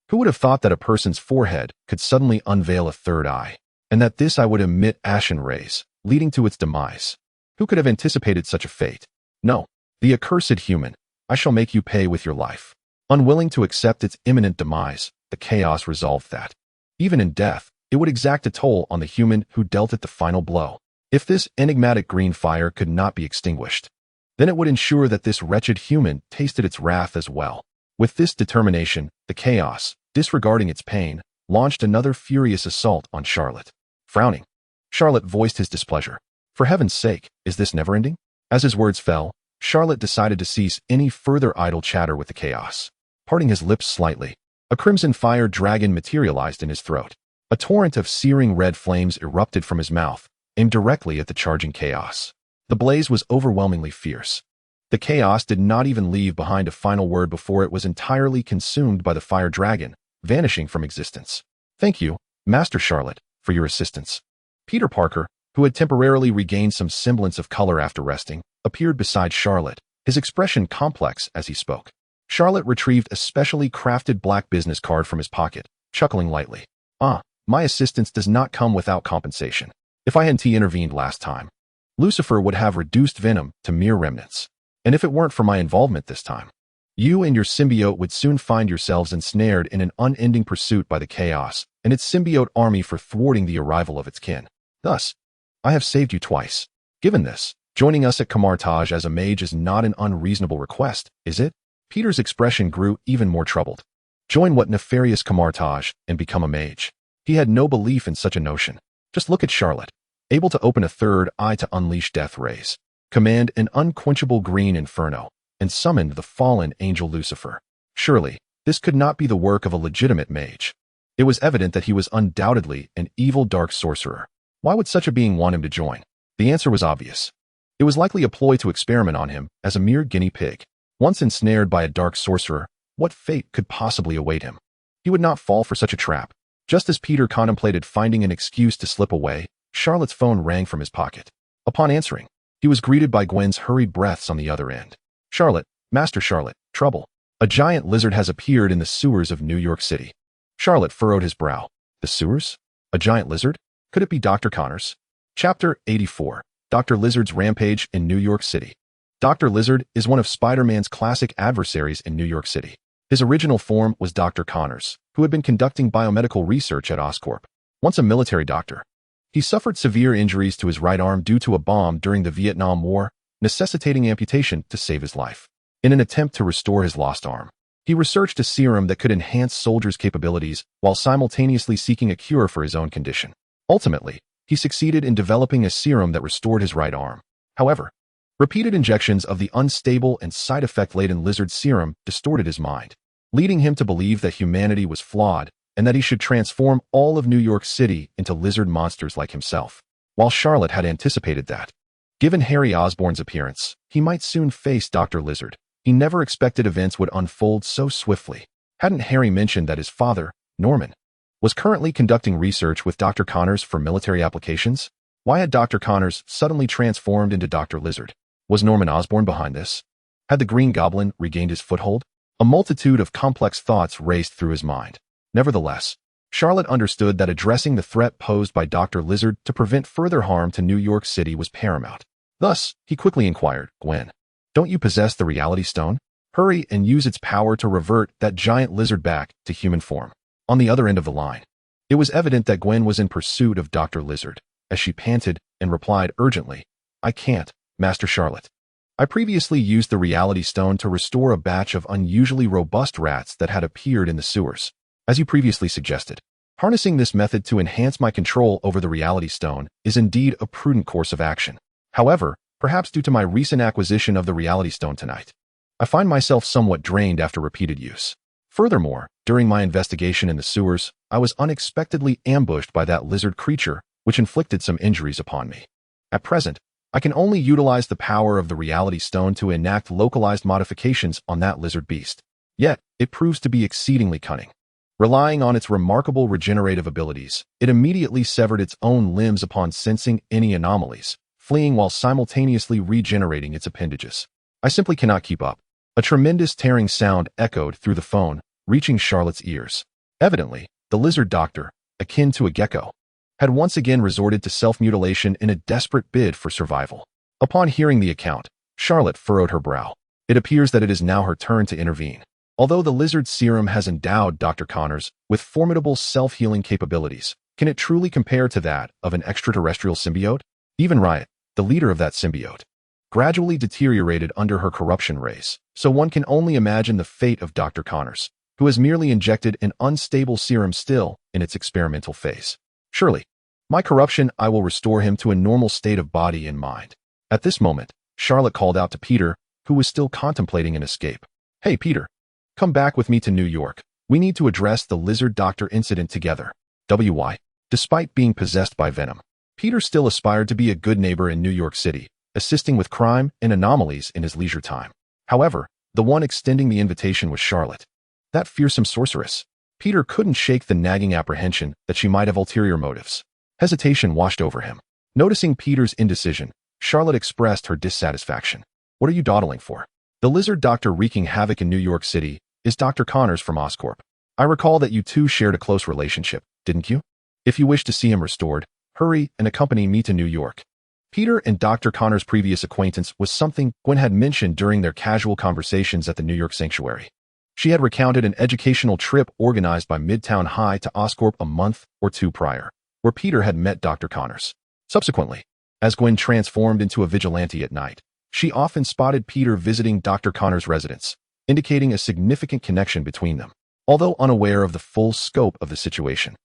Who would have thought that a person's forehead could suddenly unveil a third eye, and that this eye would emit ashen rays, leading to its demise? Who could have anticipated such a fate? No, the accursed human, I shall make you pay with your life. Unwilling to accept its imminent demise, the chaos resolved that, even in death, it would exact a toll on the human who dealt it the final blow. If this enigmatic green fire could not be extinguished, then it would ensure that this wretched human tasted its wrath as well. With this determination, the chaos, disregarding its pain, launched another furious assault on Charlot. Frowning, Charlot voiced his displeasure. For heaven's sake, is this never-ending? As his words fell, Charlot decided to cease any further idle chatter with the chaos. Parting his lips slightly, a crimson fire dragon materialized in his throat. A torrent of searing red flames erupted from his mouth, aimed directly at the charging chaos. The blaze was overwhelmingly fierce. The chaos did not even leave behind a final word before it was entirely consumed by the fire dragon, vanishing from existence. Thank you, Master Charlot, for your assistance. Peter Parker, who had temporarily regained some semblance of color after resting, appeared beside Charlot, his expression complex as he spoke. Charlot retrieved a specially crafted black business card from his pocket, chuckling lightly. My assistance does not come without compensation. If I hadn't intervened last time, Lucifer would have reduced Venom to mere remnants. And if it weren't for my involvement this time, you and your symbiote would soon find yourselves ensnared in an unending pursuit by the chaos and its symbiote army for thwarting the arrival of its kin. Thus, I have saved you twice. Given this, joining us at Kamar-Taj as a mage is not an unreasonable request, is it? Peter's expression grew even more troubled. Join what nefarious Kamar-Taj and become a mage? He had no belief in such a notion. Just look at Charlot, able to open a third eye to unleash death rays, command an unquenchable green inferno, and summoned the fallen angel Lucifer. Surely, this could not be the work of a legitimate mage. It was evident that he was undoubtedly an evil dark sorcerer. Why would such a being want him to join? The answer was obvious. It was likely a ploy to experiment on him as a mere guinea pig. Once ensnared by a dark sorcerer, what fate could possibly await him? He would not fall for such a trap. Just as Peter contemplated finding an excuse to slip away, Charlot's phone rang from his pocket. Upon answering, he was greeted by Gwen's hurried breaths on the other end. Charlot, Master Charlot, trouble. A giant lizard has appeared in the sewers of New York City. Charlot furrowed his brow. The sewers? A giant lizard? Could it be Dr. Connors? Chapter 84. Dr. Lizard's Rampage in New York City. Dr. Lizard is one of Spider-Man's classic adversaries in New York City. His original form was Dr. Connors, who had been conducting biomedical research at Oscorp. Once a military doctor, he suffered severe injuries to his right arm due to a bomb during the Vietnam War, necessitating amputation to save his life. In an attempt to restore his lost arm, he researched a serum that could enhance soldiers' capabilities while simultaneously seeking a cure for his own condition. Ultimately, he succeeded in developing a serum that restored his right arm. However, repeated injections of the unstable and side-effect-laden lizard serum distorted his mind, leading him to believe that humanity was flawed and that he should transform all of New York City into lizard monsters like himself. While Charlot had anticipated that, given Harry Osborn's appearance, he might soon face Dr. Lizard. He never expected events would unfold so swiftly. Hadn't Harry mentioned that his father, Norman, was currently conducting research with Dr. Connors for military applications? Why had Dr. Connors suddenly transformed into Dr. Lizard? Was Norman Osborn behind this? Had the Green Goblin regained his foothold? A multitude of complex thoughts raced through his mind. Nevertheless, Charlot understood that addressing the threat posed by Dr. Lizard to prevent further harm to New York City was paramount. Thus, he quickly inquired, Gwen, don't you possess the Reality Stone? Hurry and use its power to revert that giant lizard back to human form. On the other end of the line, it was evident that Gwen was in pursuit of Dr. Lizard, as she panted and replied urgently, I can't, Master Charlot. I previously used the Reality Stone to restore a batch of unusually robust rats that had appeared in the sewers. As you previously suggested, harnessing this method to enhance my control over the Reality Stone is indeed a prudent course of action. However, perhaps due to my recent acquisition of the Reality Stone tonight, I find myself somewhat drained after repeated use. Furthermore, during my investigation in the sewers, I was unexpectedly ambushed by that lizard creature, which inflicted some injuries upon me. At present, I can only utilize the power of the Reality Stone to enact localized modifications on that lizard beast. Yet, it proves to be exceedingly cunning. Relying on its remarkable regenerative abilities, it immediately severed its own limbs upon sensing any anomalies, fleeing while simultaneously regenerating its appendages. I simply cannot keep up. A tremendous tearing sound echoed through the phone, reaching Charlot's ears. Evidently, the lizard doctor, akin to a gecko, had once again resorted to self-mutilation in a desperate bid for survival. Upon hearing the account, Charlot furrowed her brow. It appears that it is now her turn to intervene. Although the lizard serum has endowed Dr. Connors with formidable self-healing capabilities, can it truly compare to that of an extraterrestrial symbiote? Even Riot, the leader of that symbiote, gradually deteriorated under her corruption rays, so one can only imagine the fate of Dr. Connors, who has merely injected an unstable serum still in its experimental phase. Surely, my corruption I will restore him to a normal state of body and mind. At this moment, Charlot called out to Peter, who was still contemplating an escape. Hey Peter, come back with me to New York. We need to address the lizard doctor incident together. Despite being possessed by venom, Peter still aspired to be a good neighbor in New York City, assisting with crime and anomalies in his leisure time. However, the one extending the invitation was Charlot, that fearsome sorceress. Peter couldn't shake the nagging apprehension that she might have ulterior motives. Hesitation washed over him. Noticing Peter's indecision, Charlot expressed her dissatisfaction. "What are you dawdling for? The lizard doctor wreaking havoc in New York City is Dr. Connors from Oscorp. I recall that you two shared a close relationship, didn't you? If you wish to see him restored, hurry and accompany me to New York." Peter and Dr. Connors' previous acquaintance was something Gwen had mentioned during their casual conversations at the New York sanctuary. She had recounted an educational trip organized by Midtown High to Oscorp a month or two prior, where Peter had met Dr. Connors. Subsequently, as Gwen transformed into a vigilante at night, she often spotted Peter visiting Dr. Connors' residence, indicating a significant connection between them. Although unaware of the full scope of the situation,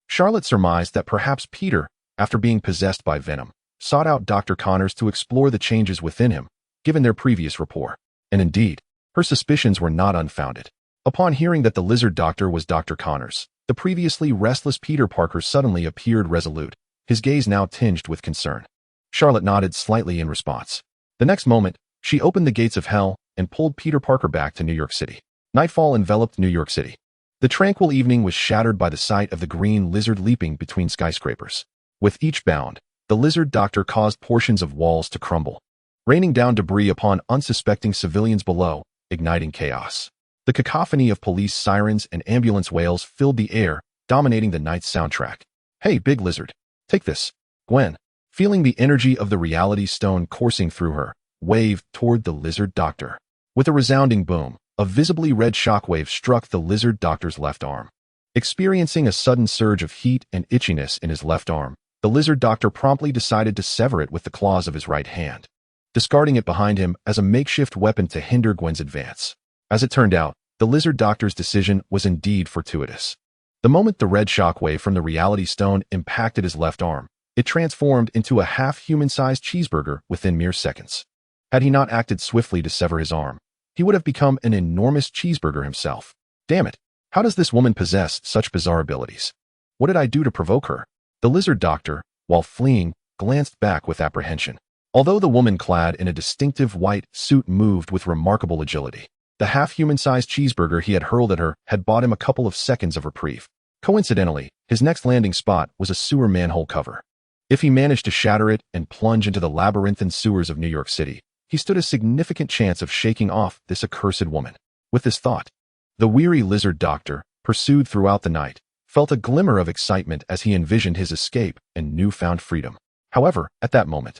Charlot surmised that perhaps Peter, after being possessed by venom, sought out Dr. Connors to explore the changes within him, given their previous rapport. And indeed, her suspicions were not unfounded. Upon hearing that the lizard doctor was Dr. Connors, the previously restless Peter Parker suddenly appeared resolute, his gaze now tinged with concern. Charlot nodded slightly in response. The next moment, she opened the gates of hell and pulled Peter Parker back to New York City. Nightfall enveloped New York City. The tranquil evening was shattered by the sight of the green lizard leaping between skyscrapers. With each bound, the lizard doctor caused portions of walls to crumble, raining down debris upon unsuspecting civilians below, igniting chaos. The cacophony of police sirens and ambulance wails filled the air, dominating the night's soundtrack. "Hey, big lizard. Take this." Gwen, feeling the energy of the reality stone coursing through her, waved toward the lizard doctor. With a resounding boom, a visibly red shockwave struck the lizard doctor's left arm. Experiencing a sudden surge of heat and itchiness in his left arm, the lizard doctor promptly decided to sever it with the claws of his right hand, discarding it behind him as a makeshift weapon to hinder Gwen's advance. As it turned out, the lizard doctor's decision was indeed fortuitous. The moment the red shockwave from the reality stone impacted his left arm, it transformed into a half-human-sized cheeseburger within mere seconds. Had he not acted swiftly to sever his arm, he would have become an enormous cheeseburger himself. Damn it, how does this woman possess such bizarre abilities? What did I do to provoke her? The lizard doctor, while fleeing, glanced back with apprehension. Although the woman clad in a distinctive white suit moved with remarkable agility, the half-human-sized cheeseburger he had hurled at her had bought him a couple of seconds of reprieve. Coincidentally, his next landing spot was a sewer manhole cover. If he managed to shatter it and plunge into the labyrinthine sewers of New York City, he stood a significant chance of shaking off this accursed woman. With this thought, the weary lizard doctor, pursued throughout the night, felt a glimmer of excitement as he envisioned his escape and newfound freedom. However, at that moment,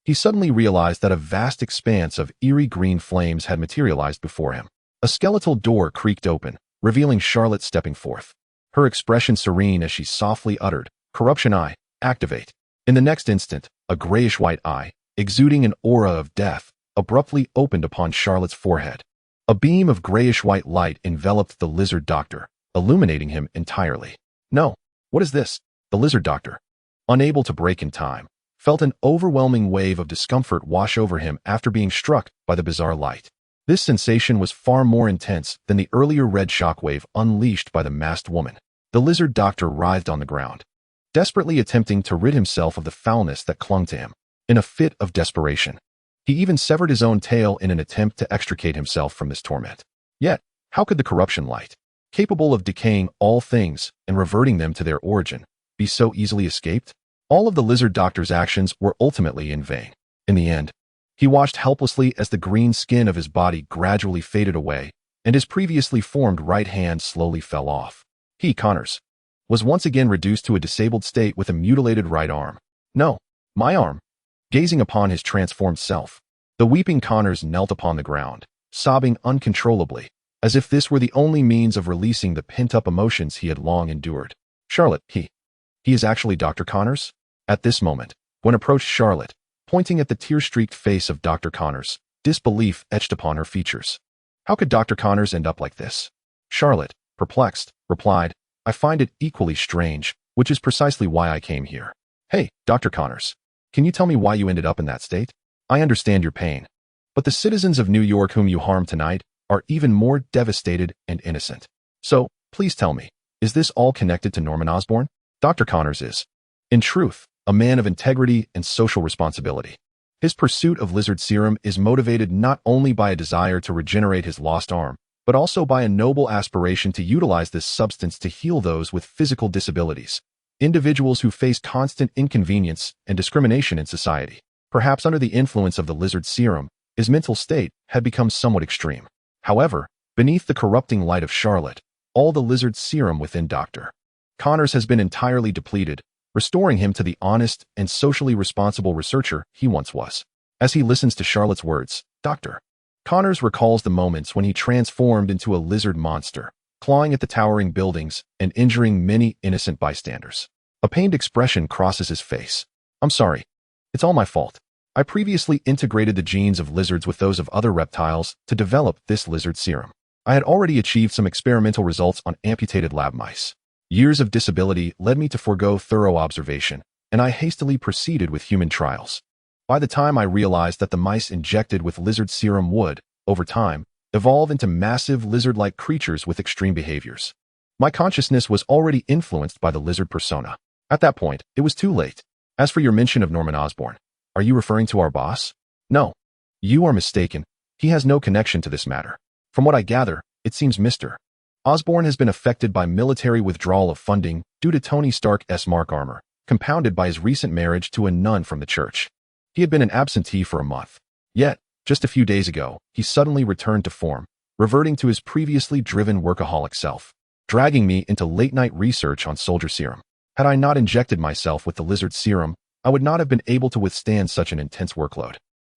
he suddenly realized that a vast expanse of eerie green flames had materialized before him. A skeletal door creaked open, revealing Charlot stepping forth. Her expression serene as she softly uttered, "Corruption Eye, activate." In the next instant, a grayish-white eye, exuding an aura of death, abruptly opened upon Charlot's forehead. A beam of grayish-white light enveloped the lizard doctor, illuminating him entirely. "No, what is this?" The lizard doctor, unable to break in time, felt an overwhelming wave of discomfort wash over him after being struck by the bizarre light. This sensation was far more intense than the earlier red shockwave unleashed by the masked woman. The lizard doctor writhed on the ground, desperately attempting to rid himself of the foulness that clung to him. In a fit of desperation, he even severed his own tail in an attempt to extricate himself from this torment. Yet, how could the corruption light, capable of decaying all things and reverting them to their origin, be so easily escaped? All of the lizard doctor's actions were ultimately in vain. In the end, he watched helplessly as the green skin of his body gradually faded away and his previously formed right hand slowly fell off. He, Connors, was once again reduced to a disabled state with a mutilated right arm. "No, my arm." Gazing upon his transformed self, the weeping Connors knelt upon the ground, sobbing uncontrollably, as if this were the only means of releasing the pent-up emotions he had long endured. "Charlot, he is actually Dr. Connors?" At this moment, when approached Charlot, pointing at the tear-streaked face of Dr. Connors, disbelief etched upon her features. How could Dr. Connors end up like this? Charlot, perplexed, replied, "I find it equally strange, which is precisely why I came here." "Hey, Dr. Connors, can you tell me why you ended up in that state? I understand your pain, but the citizens of New York whom you harmed tonight are even more devastated and innocent. So, please tell me, is this all connected to Norman Osborn?" Dr. Connors is, in truth, a man of integrity and social responsibility. His pursuit of lizard serum is motivated not only by a desire to regenerate his lost arm, but also by a noble aspiration to utilize this substance to heal those with physical disabilities, individuals who face constant inconvenience and discrimination in society. Perhaps under the influence of the lizard serum, his mental state had become somewhat extreme. However, beneath the corrupting light of Charlot, all the lizard serum within Dr. Connors has been entirely depleted, restoring him to the honest and socially responsible researcher he once was. As he listens to Charlot's words, Dr. Connors recalls the moments when he transformed into a lizard monster, clawing at the towering buildings and injuring many innocent bystanders. A pained expression crosses his face. "I'm sorry. It's all my fault. I previously integrated the genes of lizards with those of other reptiles to develop this lizard serum. I had already achieved some experimental results on amputated lab mice. Years of disability led me to forego thorough observation, and I hastily proceeded with human trials. By the time I realized that the mice injected with lizard serum would, over time, evolve into massive lizard-like creatures with extreme behaviors. My consciousness was already influenced by the lizard persona. At that point, it was too late. As for your mention of Norman Osborn, are you referring to our boss? No. You are mistaken. He has no connection to this matter. From what I gather, it seems Mr. Osborn has been affected by military withdrawal of funding due to Tony Stark's Mark armor, compounded by his recent marriage to a nun from the church. He had been an absentee for a month. Yet, just a few days ago, he suddenly returned to form, reverting to his previously driven workaholic self, dragging me into late-night research on soldier serum. Had I not injected myself with the lizard serum, I would not have been able to withstand such an intense workload.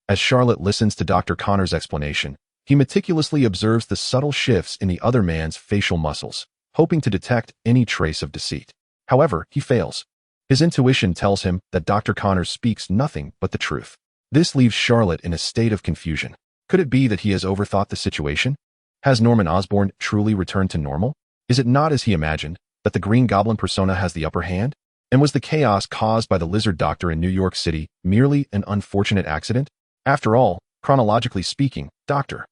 As Charlot listens to Dr. Connors' explanation, he meticulously observes the subtle shifts in the other man's facial muscles, hoping to detect any trace of deceit. However, he fails. His intuition tells him that Dr. Connors speaks nothing but the truth. This leaves Charlot in a state of confusion. Could it be that he has overthought the situation? Has Norman Osborn truly returned to normal? Is it not as he imagined, that the Green Goblin persona has the upper hand? And was the chaos caused by the lizard doctor in New York City merely an unfortunate accident? After all, chronologically speaking, Dr.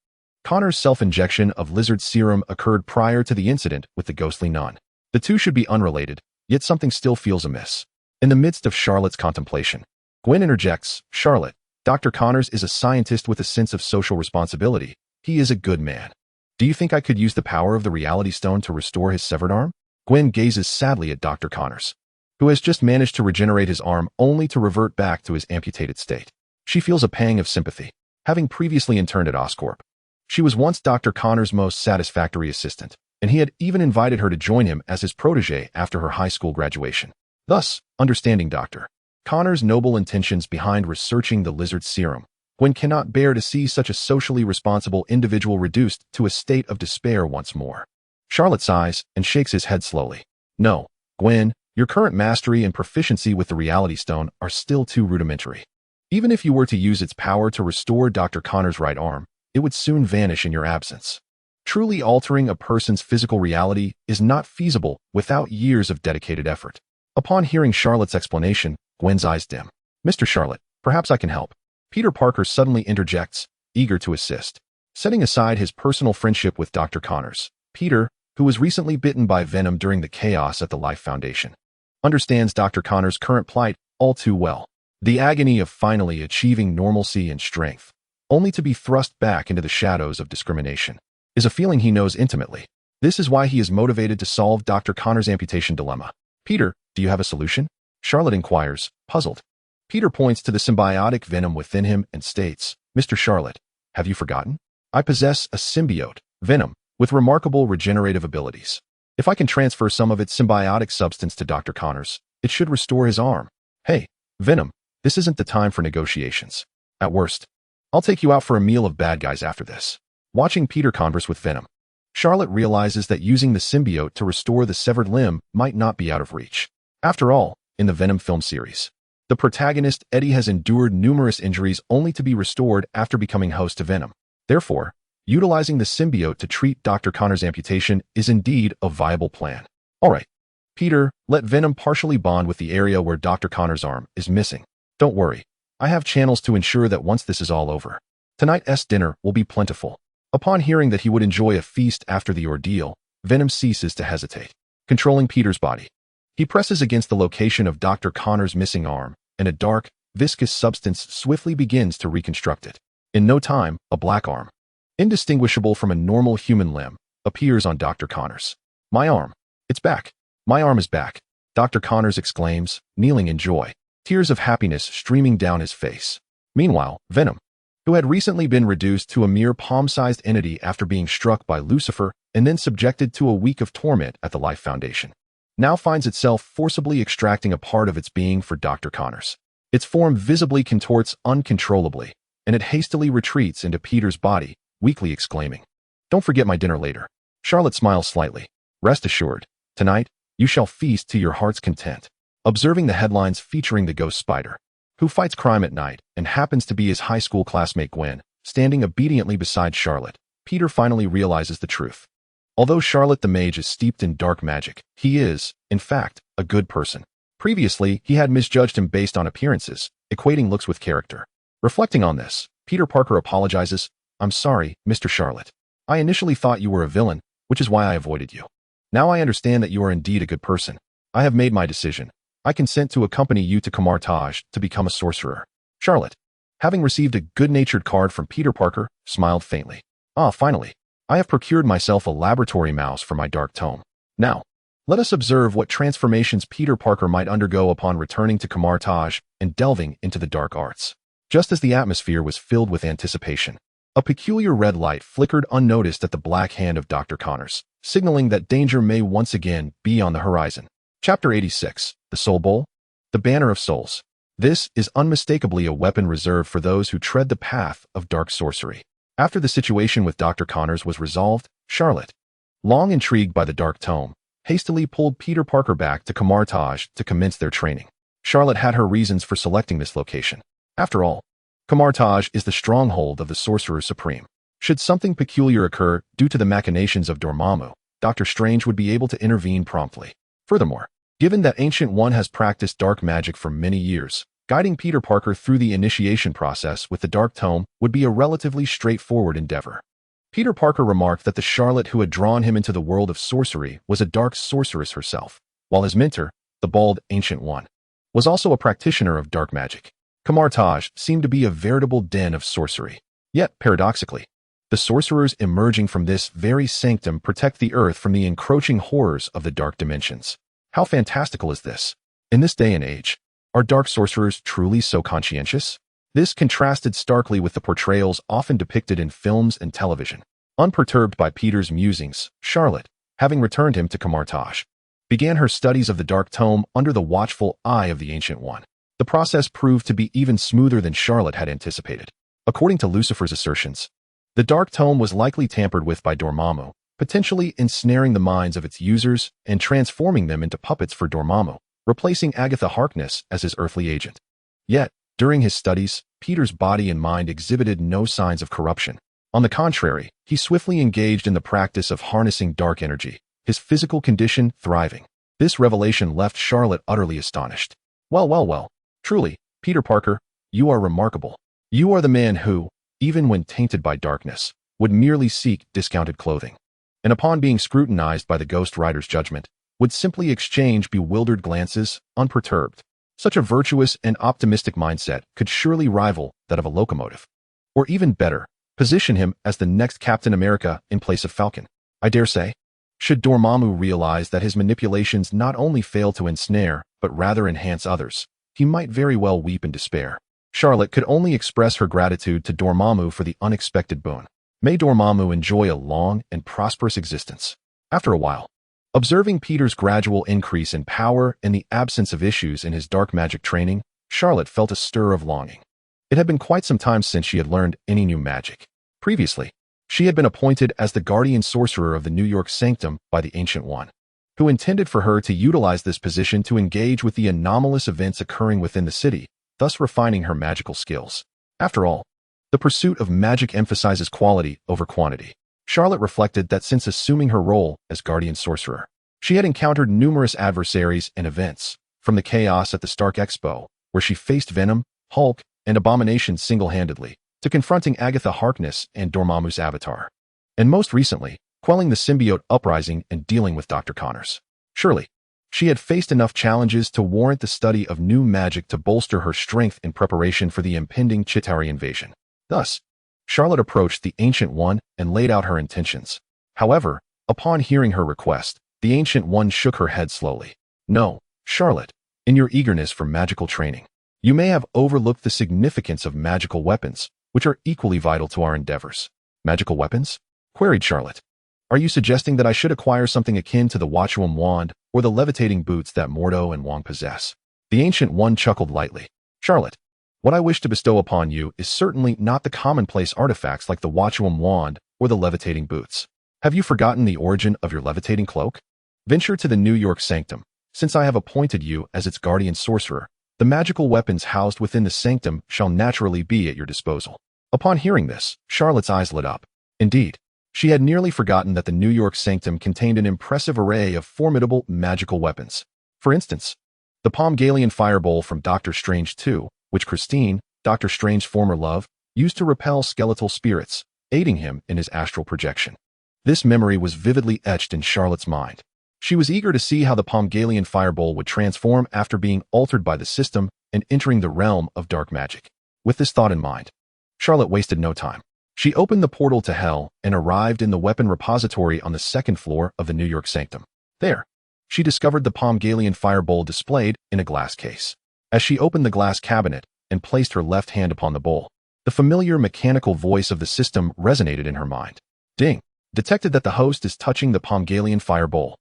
Connors' self-injection of lizard serum occurred prior to the incident with the ghostly nun. The two should be unrelated, yet something still feels amiss. In the midst of Charlot's contemplation, Gwen interjects, "Charlot, Dr. Connors is a scientist with a sense of social responsibility. He is a good man. Do you think I could use the power of the reality stone to restore his severed arm?" Gwen gazes sadly at Dr. Connors, who has just managed to regenerate his arm only to revert back to his amputated state. She feels a pang of sympathy. Having previously interned at Oscorp, she was once Dr. Connors' most satisfactory assistant, and he had even invited her to join him as his protege after her high school graduation. Thus, understanding Dr. Connors' noble intentions behind researching the lizard serum, Gwen cannot bear to see such a socially responsible individual reduced to a state of despair once more. Charlot sighs and shakes his head slowly. "No, Gwen, your current mastery and proficiency with the reality stone are still too rudimentary. Even if you were to use its power to restore Dr. Connors' right arm, it would soon vanish in your absence. Truly altering a person's physical reality is not feasible without years of dedicated effort." Upon hearing Charlot's explanation, Gwen's eyes dim. "Mr. Charlot, perhaps I can help." Peter Parker suddenly interjects, eager to assist. Setting aside his personal friendship with Dr. Connors, Peter, who was recently bitten by venom during the chaos at the Life Foundation, understands Dr. Connors' current plight all too well. The agony of finally achieving normalcy and strength, only to be thrust back into the shadows of discrimination, is a feeling he knows intimately. This is why he is motivated to solve Dr. Connors' amputation dilemma. "Peter, do you have a solution?" Charlot inquires, puzzled. Peter points to the symbiotic venom within him and states, "Mr. Charlot, have you forgotten? I possess a symbiote, venom, with remarkable regenerative abilities. If I can transfer some of its symbiotic substance to Dr. Connors, it should restore his arm. Hey, Venom, this isn't the time for negotiations. At worst, I'll take you out for a meal of bad guys after this." Watching Peter converse with Venom, Charlot realizes that using the symbiote to restore the severed limb might not be out of reach. After all, in the Venom film series, the protagonist Eddie has endured numerous injuries only to be restored after becoming host to Venom. Therefore, utilizing the symbiote to treat Dr. Connors' amputation is indeed a viable plan. Alright, Peter, let Venom partially bond with the area where Dr. Connors' arm is missing. Don't worry, I have channels to ensure that once this is all over, tonight's dinner will be plentiful. Upon hearing that he would enjoy a feast after the ordeal, Venom ceases to hesitate. Controlling Peter's body, he presses against the location of Dr. Connors' missing arm, and a dark, viscous substance swiftly begins to reconstruct it. In no time, a black arm, indistinguishable from a normal human limb, appears on Dr. Connors. "My arm. It's back. My arm is back," Dr. Connors exclaims, kneeling in joy, tears of happiness streaming down his face. Meanwhile, Venom, who had recently been reduced to a mere palm-sized entity after being struck by Lucifer and then subjected to a week of torment at the Life Foundation, now finds itself forcibly extracting a part of its being for Dr. Connors. Its form visibly contorts uncontrollably, and it hastily retreats into Peter's body, weakly exclaiming, "Don't forget my dinner later." Charlotte smiles slightly. "Rest assured, tonight, you shall feast to your heart's content." Observing the headlines featuring the ghost spider, who fights crime at night and happens to be his high school classmate Gwen, standing obediently beside Charlotte, Peter finally realizes the truth. Although Charlotte the mage is steeped in dark magic, he is, in fact, a good person. Previously, he had misjudged him based on appearances, equating looks with character. Reflecting on this, Peter Parker apologizes, "I'm sorry, Mr. Charlotte. I initially thought you were a villain, which is why I avoided you. Now I understand that you are indeed a good person. I have made my decision. I consent to accompany you to Kamar-Taj to become a sorcerer." Charlotte, having received a good-natured card from Peter Parker, smiled faintly. "Ah, finally. I have procured myself a laboratory mouse for my dark tome. Now, let us observe what transformations Peter Parker might undergo upon returning to Kamar-Taj and delving into the dark arts." Just as the atmosphere was filled with anticipation, a peculiar red light flickered unnoticed at the black hand of Dr. Connors, signaling that danger may once again be on the horizon. Chapter 86, The Soul Bowl? The Banner of Souls. This is unmistakably a weapon reserved for those who tread the path of dark sorcery. After the situation with Dr. Connors was resolved, Charlotte, long intrigued by the dark tome, hastily pulled Peter Parker back to Kamar-Taj to commence their training. Charlotte had her reasons for selecting this location. After all, Kamar-Taj is the stronghold of the Sorcerer Supreme. Should something peculiar occur due to the machinations of Dormammu, Dr. Strange would be able to intervene promptly. Furthermore, given that Ancient One has practiced dark magic for many years, guiding Peter Parker through the initiation process with the Dark Tome would be a relatively straightforward endeavor. Peter Parker remarked that the Charlotte who had drawn him into the world of sorcery was a dark sorceress herself, while his mentor, the bald Ancient One, was also a practitioner of dark magic. Kamar-Taj seemed to be a veritable den of sorcery. Yet, paradoxically, the sorcerers emerging from this very sanctum protect the earth from the encroaching horrors of the dark dimensions. How fantastical is this? In this day and age, are dark sorcerers truly so conscientious? This contrasted starkly with the portrayals often depicted in films and television. Unperturbed by Peter's musings, Charlotte, having returned him to Kamar-Taj, began her studies of the Dark Tome under the watchful eye of the Ancient One. The process proved to be even smoother than Charlotte had anticipated. According to Lucifer's assertions, the Dark Tome was likely tampered with by Dormammu, potentially ensnaring the minds of its users and transforming them into puppets for Dormammu, replacing Agatha Harkness as his earthly agent. Yet, during his studies, Peter's body and mind exhibited no signs of corruption. On the contrary, he swiftly engaged in the practice of harnessing dark energy, his physical condition thriving. This revelation left Charlotte utterly astonished. Well. Truly, Peter Parker, you are remarkable. You are the man who, even when tainted by darkness, would merely seek discounted clothing, and upon being scrutinized by the Ghost Rider's judgment, would simply exchange bewildered glances, unperturbed. Such a virtuous and optimistic mindset could surely rival that of a locomotive. Or even better, position him as the next Captain America in place of Falcon. I dare say, should Dormammu realize that his manipulations not only fail to ensnare, but rather enhance others, he might very well weep in despair. Charlotte could only express her gratitude to Dormammu for the unexpected boon. May Dormammu enjoy a long and prosperous existence. After a while, observing Peter's gradual increase in power and the absence of issues in his dark magic training, Charlotte felt a stir of longing. It had been quite some time since she had learned any new magic. Previously, she had been appointed as the guardian sorcerer of the New York Sanctum by the Ancient One, who intended for her to utilize this position to engage with the anomalous events occurring within the city, thus refining her magical skills. After all, the pursuit of magic emphasizes quality over quantity. Charlotte reflected that since assuming her role as guardian sorcerer, she had encountered numerous adversaries and events, from the chaos at the Stark Expo, where she faced Venom, Hulk, and Abomination single-handedly, to confronting Agatha Harkness and Dormammu's avatar, and most recently, quelling the symbiote uprising and dealing with Dr. Connors. Surely, She had faced enough challenges to warrant the study of new magic to bolster her strength in preparation for the impending Chitauri invasion. Thus, Charlotte approached the Ancient One and laid out her intentions. However, upon hearing her request, the Ancient One shook her head slowly. No, Charlotte, in your eagerness for magical training, you may have overlooked the significance of magical weapons, which are equally vital to our endeavors. Magical weapons? Queried Charlotte. Are you suggesting that I should acquire something akin to the Watchwom wand or the levitating boots that Mordo and Wong possess? The Ancient One chuckled lightly. Charlotte, what I wish to bestow upon you is certainly not the commonplace artifacts like the Watchwom wand or the levitating boots. Have you forgotten the origin of your levitating cloak? Venture to the New York Sanctum. Since I have appointed you as its guardian sorcerer, the magical weapons housed within the sanctum shall naturally be at your disposal. Upon hearing this, Charlotte's eyes lit up. Indeed, she had nearly forgotten that the New York Sanctum contained an impressive array of formidable magical weapons. For instance, the Palm-Galion Firebowl from Doctor Strange 2, which Christine, Doctor Strange's former love, used to repel skeletal spirits, aiding him in his astral projection. This memory was vividly etched in Charlotte's mind. She was eager to see how the Palm-Galion Firebowl would transform after being altered by the system and entering the realm of dark magic. With this thought in mind, Charlotte wasted no time. She opened the portal to hell and arrived in the weapon repository on the second floor of the New York Sanctum. There, she discovered the Palm-Galion Firebowl displayed in a glass case. As she opened the glass cabinet and placed her left hand upon the bowl, the familiar mechanical voice of the system resonated in her mind. Ding! Detected that the host is touching the Palm-Galion Firebowl.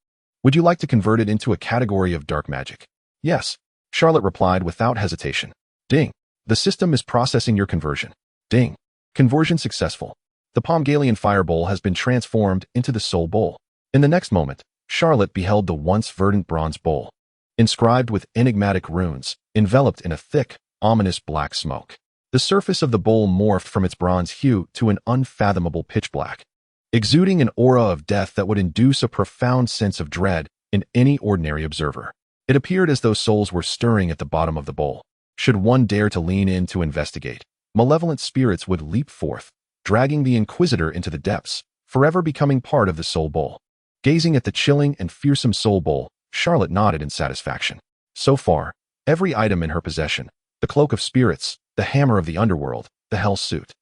Would you like to convert it into a category of dark magic? Yes, Charlotte replied without hesitation. Ding! The system is processing your conversion. Ding! Conversion successful. The Palm-Galion Firebowl has been transformed into the Soul Bowl. In the next moment, Charlotte beheld the once verdant bronze bowl, inscribed with enigmatic runes, enveloped in a thick, ominous black smoke. The surface of the bowl morphed from its bronze hue to an unfathomable pitch black, exuding an aura of death that would induce a profound sense of dread in any ordinary observer. It appeared as though souls were stirring at the bottom of the bowl. Should one dare to lean in to investigate, malevolent spirits would leap forth, dragging the Inquisitor into the depths, forever becoming part of the Soul Bowl. Gazing at the chilling and fearsome Soul Bowl, Charlotte nodded in satisfaction. So far, every item in her possession, the Cloak of Spirits, the Hammer of the Underworld, the Hell Suit,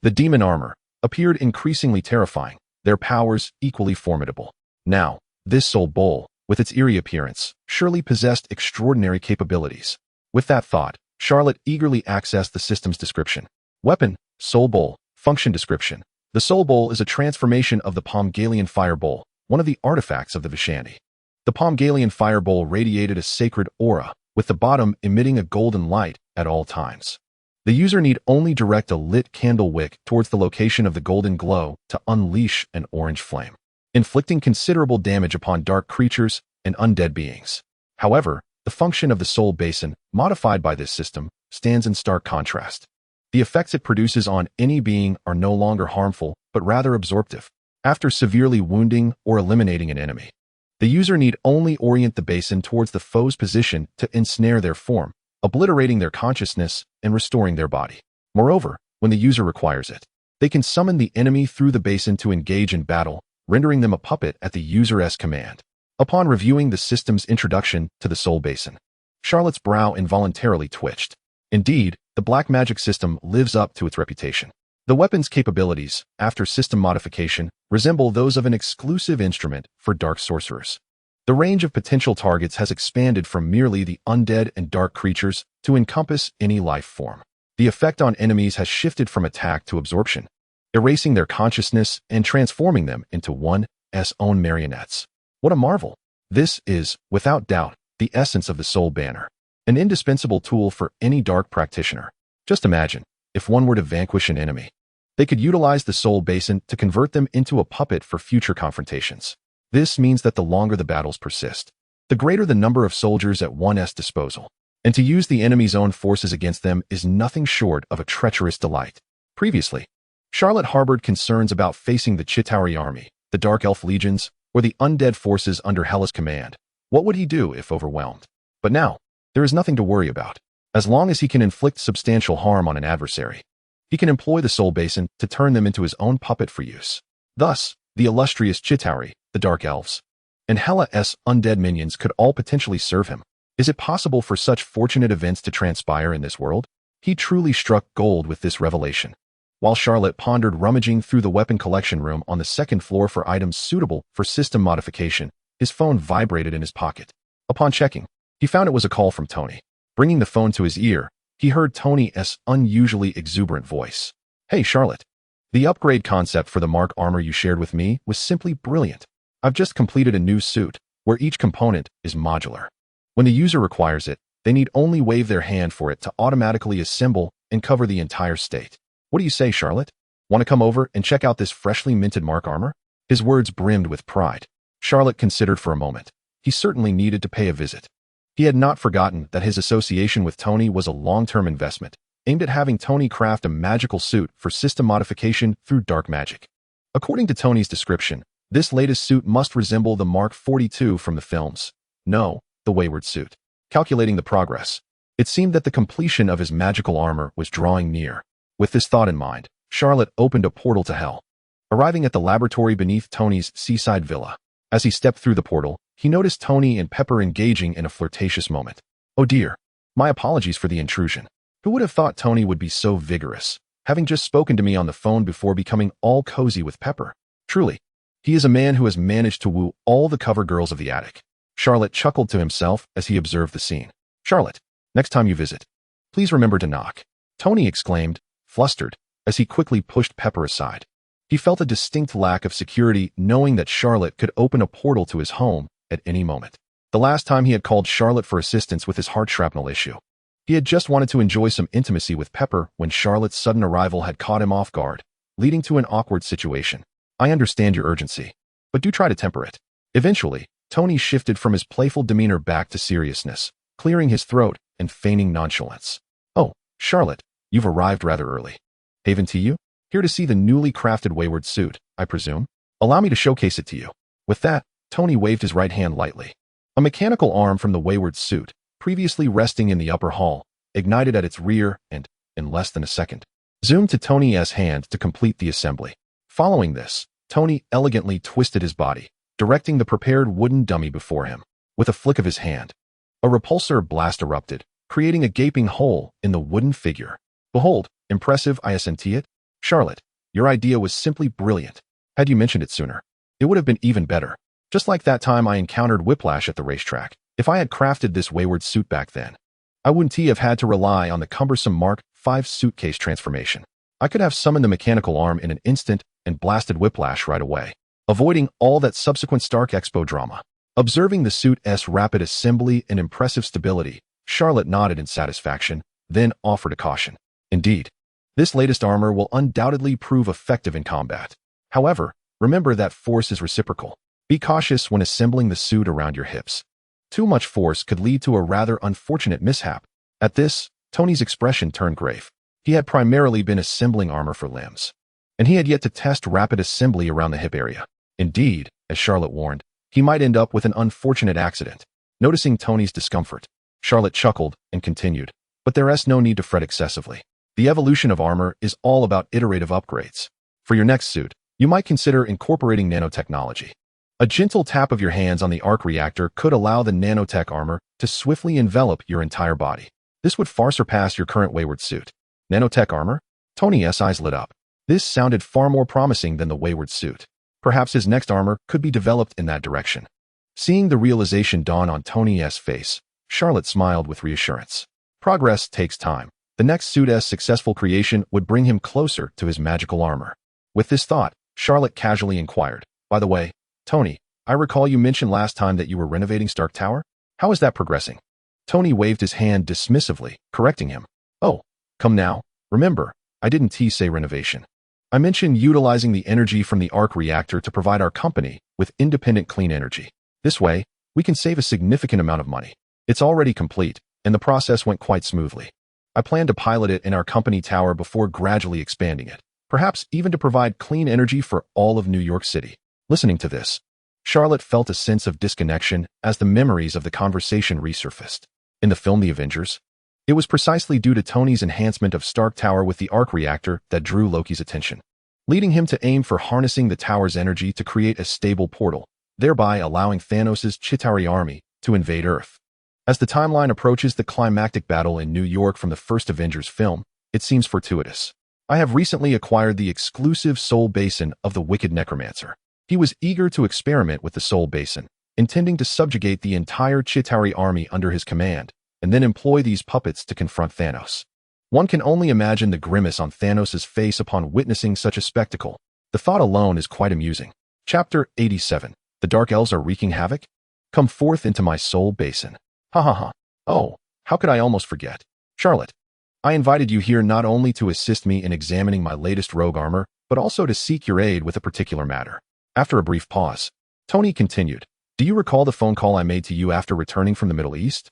the Demon Armor, appeared increasingly terrifying, their powers equally formidable. Now, this Soul Bowl, with its eerie appearance, surely possessed extraordinary capabilities. With that thought, Charlotte eagerly accessed the system's description. Weapon, Soul Bowl, function description. The Soul Bowl is a transformation of the Palm-Galion Firebowl, one of the artifacts of the Vishandi. The Palm-Galion Firebowl radiated a sacred aura, with the bottom emitting a golden light at all times. The user need only direct a lit candle wick towards the location of the golden glow to unleash an orange flame, inflicting considerable damage upon dark creatures and undead beings. However, the function of the Soul Basin, modified by this system, stands in stark contrast. The effects it produces on any being are no longer harmful, but rather absorptive. After severely wounding or eliminating an enemy, the user need only orient the basin towards the foe's position to ensnare their form, obliterating their consciousness and restoring their body. Moreover, when the user requires it, they can summon the enemy through the basin to engage in battle, rendering them a puppet at the user's command. Upon reviewing the system's introduction to the Soul Basin, Charlotte's brow involuntarily twitched. Indeed, the black magic system lives up to its reputation. The weapon's capabilities, after system modification, resemble those of an exclusive instrument for dark sorcerers. The range of potential targets has expanded from merely the undead and dark creatures to encompass any life form. The effect on enemies has shifted from attack to absorption, erasing their consciousness and transforming them into one's own marionettes. What a marvel! This is, without doubt, the essence of the Soul Banner, an indispensable tool for any dark practitioner. Just imagine, if one were to vanquish an enemy, they could utilize the Soul Basin to convert them into a puppet for future confrontations. This means that the longer the battles persist, the greater the number of soldiers at one's disposal, and to use the enemy's own forces against them is nothing short of a treacherous delight. Previously, Charlotte harbored concerns about facing the Chitauri army, the Dark Elf legions, or the undead forces under Hellish command. What would he do if overwhelmed? But now, there is nothing to worry about. As long as he can inflict substantial harm on an adversary, he can employ the Soul Basin to turn them into his own puppet for use. Thus, the illustrious Chitauri, the Dark Elves, and Hela's undead minions could all potentially serve him. Is it possible for such fortunate events to transpire in this world? He truly struck gold with this revelation. While Charlot pondered rummaging through the weapon collection room on the second floor for items suitable for system modification, his phone vibrated in his pocket. Upon checking, he found it was a call from Tony. Bringing the phone to his ear, he heard Tony's unusually exuberant voice. "Hey, Charlotte. The upgrade concept for the Mark armor you shared with me was simply brilliant. I've just completed a new suit, where each component is modular. When the user requires it, they need only wave their hand for it to automatically assemble and cover the entire state. What do you say, Charlotte? Want to come over and check out this freshly minted Mark armor?" His words brimmed with pride. Charlotte considered for a moment. He certainly needed to pay a visit. He had not forgotten that his association with Tony was a long-term investment, aimed at having Tony craft a magical suit for system modification through dark magic. According to Tony's description, this latest suit must resemble the Mark 42 from the films. No, the wayward suit. Calculating the progress, it seemed that the completion of his magical armor was drawing near. With this thought in mind, Charlotte opened a portal to hell, arriving at the laboratory beneath Tony's seaside villa. As he stepped through the portal, he noticed Tony and Pepper engaging in a flirtatious moment. "Oh dear. My apologies for the intrusion. Who would have thought Tony would be so vigorous, having just spoken to me on the phone before becoming all cozy with Pepper? Truly, he is a man who has managed to woo all the cover girls of the attic." Charlotte chuckled to himself as he observed the scene. "Charlotte, next time you visit, please remember to knock," Tony exclaimed, flustered, as he quickly pushed Pepper aside. He felt a distinct lack of security knowing that Charlotte could open a portal to his home at any moment. The last time he had called Charlotte for assistance with his heart shrapnel issue, he had just wanted to enjoy some intimacy with Pepper when Charlotte's sudden arrival had caught him off guard, leading to an awkward situation. "I understand your urgency, but do try to temper it." Eventually, Tony shifted from his playful demeanor back to seriousness, clearing his throat and feigning nonchalance. "Oh, Charlotte, you've arrived rather early. Haven to you? Here to see the newly crafted wayward suit, I presume? Allow me to showcase it to you." With that, Tony waved his right hand lightly. A mechanical arm from the wayward suit, previously resting in the upper hall, ignited at its rear and, in less than a second, zoomed to Tony's hand to complete the assembly. Following this, Tony elegantly twisted his body, directing the prepared wooden dummy before him. With a flick of his hand, a repulsor blast erupted, creating a gaping hole in the wooden figure. "Behold, impressive, isn't it? Charlotte, your idea was simply brilliant. Had you mentioned it sooner, it would have been even better. Just like that time I encountered Whiplash at the racetrack. If I had crafted this wayward suit back then, I wouldn't have had to rely on the cumbersome Mark 5 suitcase transformation. I could have summoned the mechanical arm in an instant and blasted Whiplash right away, avoiding all that subsequent Stark Expo drama." Observing the suit's rapid assembly and impressive stability, Charlotte nodded in satisfaction, then offered a caution. "Indeed, this latest armor will undoubtedly prove effective in combat. However, remember that force is reciprocal. Be cautious when assembling the suit around your hips. Too much force could lead to a rather unfortunate mishap." At this, Tony's expression turned grave. He had primarily been assembling armor for limbs, and he had yet to test rapid assembly around the hip area. Indeed, as Charlotte warned, he might end up with an unfortunate accident. Noticing Tony's discomfort, Charlotte chuckled and continued, "But there's no need to fret excessively. The evolution of armor is all about iterative upgrades. For your next suit, you might consider incorporating nanotechnology. A gentle tap of your hands on the arc reactor could allow the nanotech armor to swiftly envelop your entire body. This would far surpass your current wayward suit." "Nanotech armor?" Tony's eyes lit up. This sounded far more promising than the wayward suit. Perhaps his next armor could be developed in that direction. Seeing the realization dawn on Tony's face, Charlotte smiled with reassurance. Progress takes time. The next suit's successful creation would bring him closer to his magical armor. With this thought, Charlotte casually inquired, "By the way, Tony, I recall you mentioned last time that you were renovating Stark Tower? How is that progressing?" Tony waved his hand dismissively, correcting him. "Oh, come now. Remember, I didn't say renovation. I mentioned utilizing the energy from the arc reactor to provide our company with independent clean energy. This way, we can save a significant amount of money. It's already complete, and the process went quite smoothly. I plan to pilot it in our company tower before gradually expanding it, perhaps even to provide clean energy for all of New York City." Listening to this, Charlotte felt a sense of disconnection as the memories of the conversation resurfaced. In the film The Avengers, it was precisely due to Tony's enhancement of Stark Tower with the arc reactor that drew Loki's attention, leading him to aim for harnessing the tower's energy to create a stable portal, thereby allowing Thanos' Chitauri army to invade Earth. As the timeline approaches the climactic battle in New York from the first Avengers film, it seems fortuitous. I have recently acquired the exclusive Soul Basin of the Wicked Necromancer. He was eager to experiment with the Soul Basin, intending to subjugate the entire Chitauri army under his command, and then employ these puppets to confront Thanos. One can only imagine the grimace on Thanos' face upon witnessing such a spectacle. The thought alone is quite amusing. Chapter 87. The Dark Elves are wreaking havoc? Come forth into my Soul Basin. Ha ha ha. Oh, how could I almost forget? Charlotte, I invited you here not only to assist me in examining my latest rogue armor, but also to seek your aid with a particular matter. After a brief pause, Tony continued, do you recall the phone call I made to you after returning from the Middle East?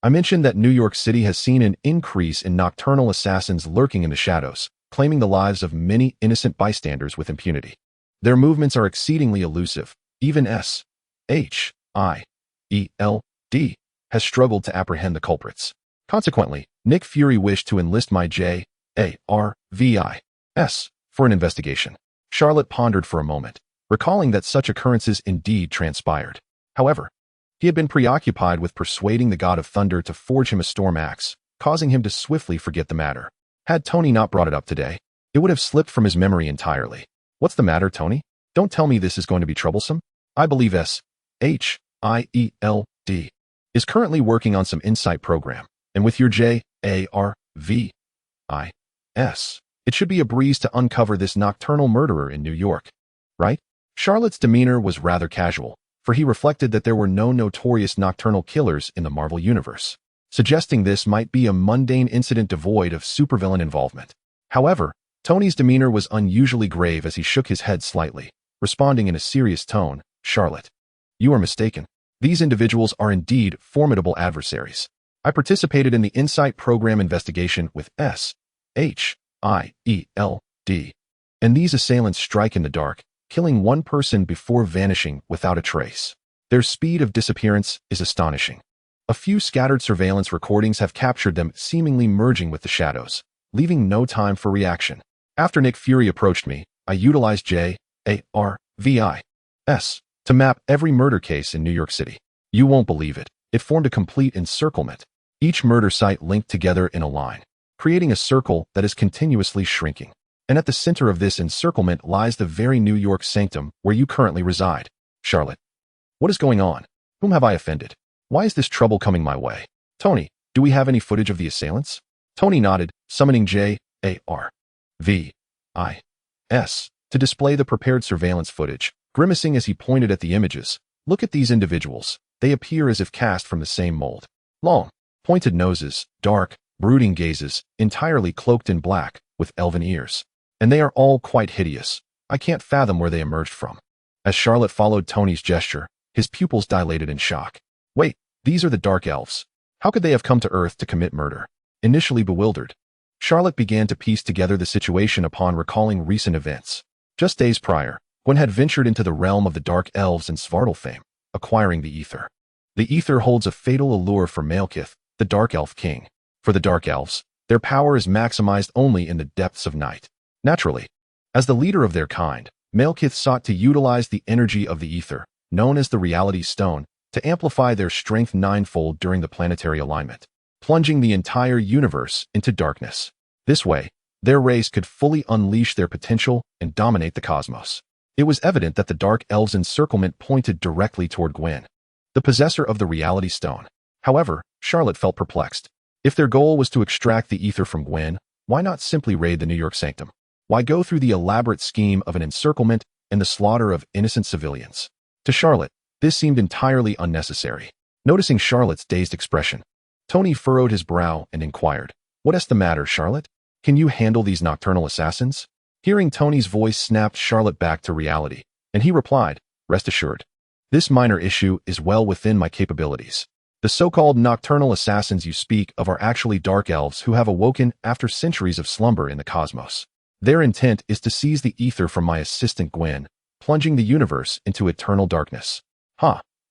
I mentioned that New York City has seen an increase in nocturnal assassins lurking in the shadows, claiming the lives of many innocent bystanders with impunity. Their movements are exceedingly elusive. Even S.H.I.E.L.D. has struggled to apprehend the culprits. Consequently, Nick Fury wished to enlist my J.A.R.V.I.S. for an investigation. Charlotte pondered for a moment, recalling that such occurrences indeed transpired. However, he had been preoccupied with persuading the God of Thunder to forge him a storm axe, causing him to swiftly forget the matter. Had Tony not brought it up today, it would have slipped from his memory entirely. What's the matter, Tony? Don't tell me this is going to be troublesome. I believe S.H.I.E.L.D. is currently working on some insight program, and with your J.A.R.V.I.S., it should be a breeze to uncover this nocturnal murderer in New York, right? Charlotte's demeanor was rather casual, for he reflected that there were no notorious nocturnal killers in the Marvel Universe, suggesting this might be a mundane incident devoid of supervillain involvement. However, Tony's demeanor was unusually grave as he shook his head slightly, responding in a serious tone, Charlotte, you are mistaken. These individuals are indeed formidable adversaries. I participated in the Insight Program investigation with S.H.I.E.L.D., and these assailants strike in the dark, killing one person before vanishing without a trace. Their speed of disappearance is astonishing. A few scattered surveillance recordings have captured them seemingly merging with the shadows, leaving no time for reaction. After Nick Fury approached me, I utilized J.A.R.V.I.S. to map every murder case in New York City. You won't believe it. It formed a complete encirclement, each murder site linked together in a line, creating a circle that is continuously shrinking. And at the center of this encirclement lies the very New York sanctum where you currently reside. Charlotte, what is going on? Whom have I offended? Why is this trouble coming my way? Tony, do we have any footage of the assailants? Tony nodded, summoning J.A.R.V.I.S. to display the prepared surveillance footage, grimacing as he pointed at the images. Look at these individuals. They appear as if cast from the same mold. Long, pointed noses, dark, brooding gazes, entirely cloaked in black, with elven ears. And they are all quite hideous. I can't fathom where they emerged from. As Charlotte followed Tony's gesture, his pupils dilated in shock. Wait, these are the Dark Elves. How could they have come to Earth to commit murder? Initially bewildered, Charlotte began to piece together the situation upon recalling recent events. Just days prior, Gwen had ventured into the realm of the Dark Elves in Svartalfheim, acquiring the Ether. The Ether holds a fatal allure for Malekith, the Dark Elf King. For the Dark Elves, their power is maximized only in the depths of night. Naturally, as the leader of their kind, Malekith sought to utilize the energy of the Ether, known as the Reality Stone, to amplify their strength ninefold during the planetary alignment, plunging the entire universe into darkness. This way, their race could fully unleash their potential and dominate the cosmos. It was evident that the Dark Elves' encirclement pointed directly toward Gwen, the possessor of the Reality Stone. However, Charlotte felt perplexed. If their goal was to extract the Ether from Gwen, why not simply raid the New York Sanctum? Why go through the elaborate scheme of an encirclement and the slaughter of innocent civilians? To Charlotte, this seemed entirely unnecessary. Noticing Charlotte's dazed expression, Tony furrowed his brow and inquired, "What's the matter, Charlotte? Can you handle these nocturnal assassins?" Hearing Tony's voice snapped Charlotte back to reality, and he replied, "Rest assured, this minor issue is well within my capabilities. The so-called nocturnal assassins you speak of are actually Dark Elves who have awoken after centuries of slumber in the cosmos. Their intent is to seize the Ether from my assistant Gwen, plunging the universe into eternal darkness.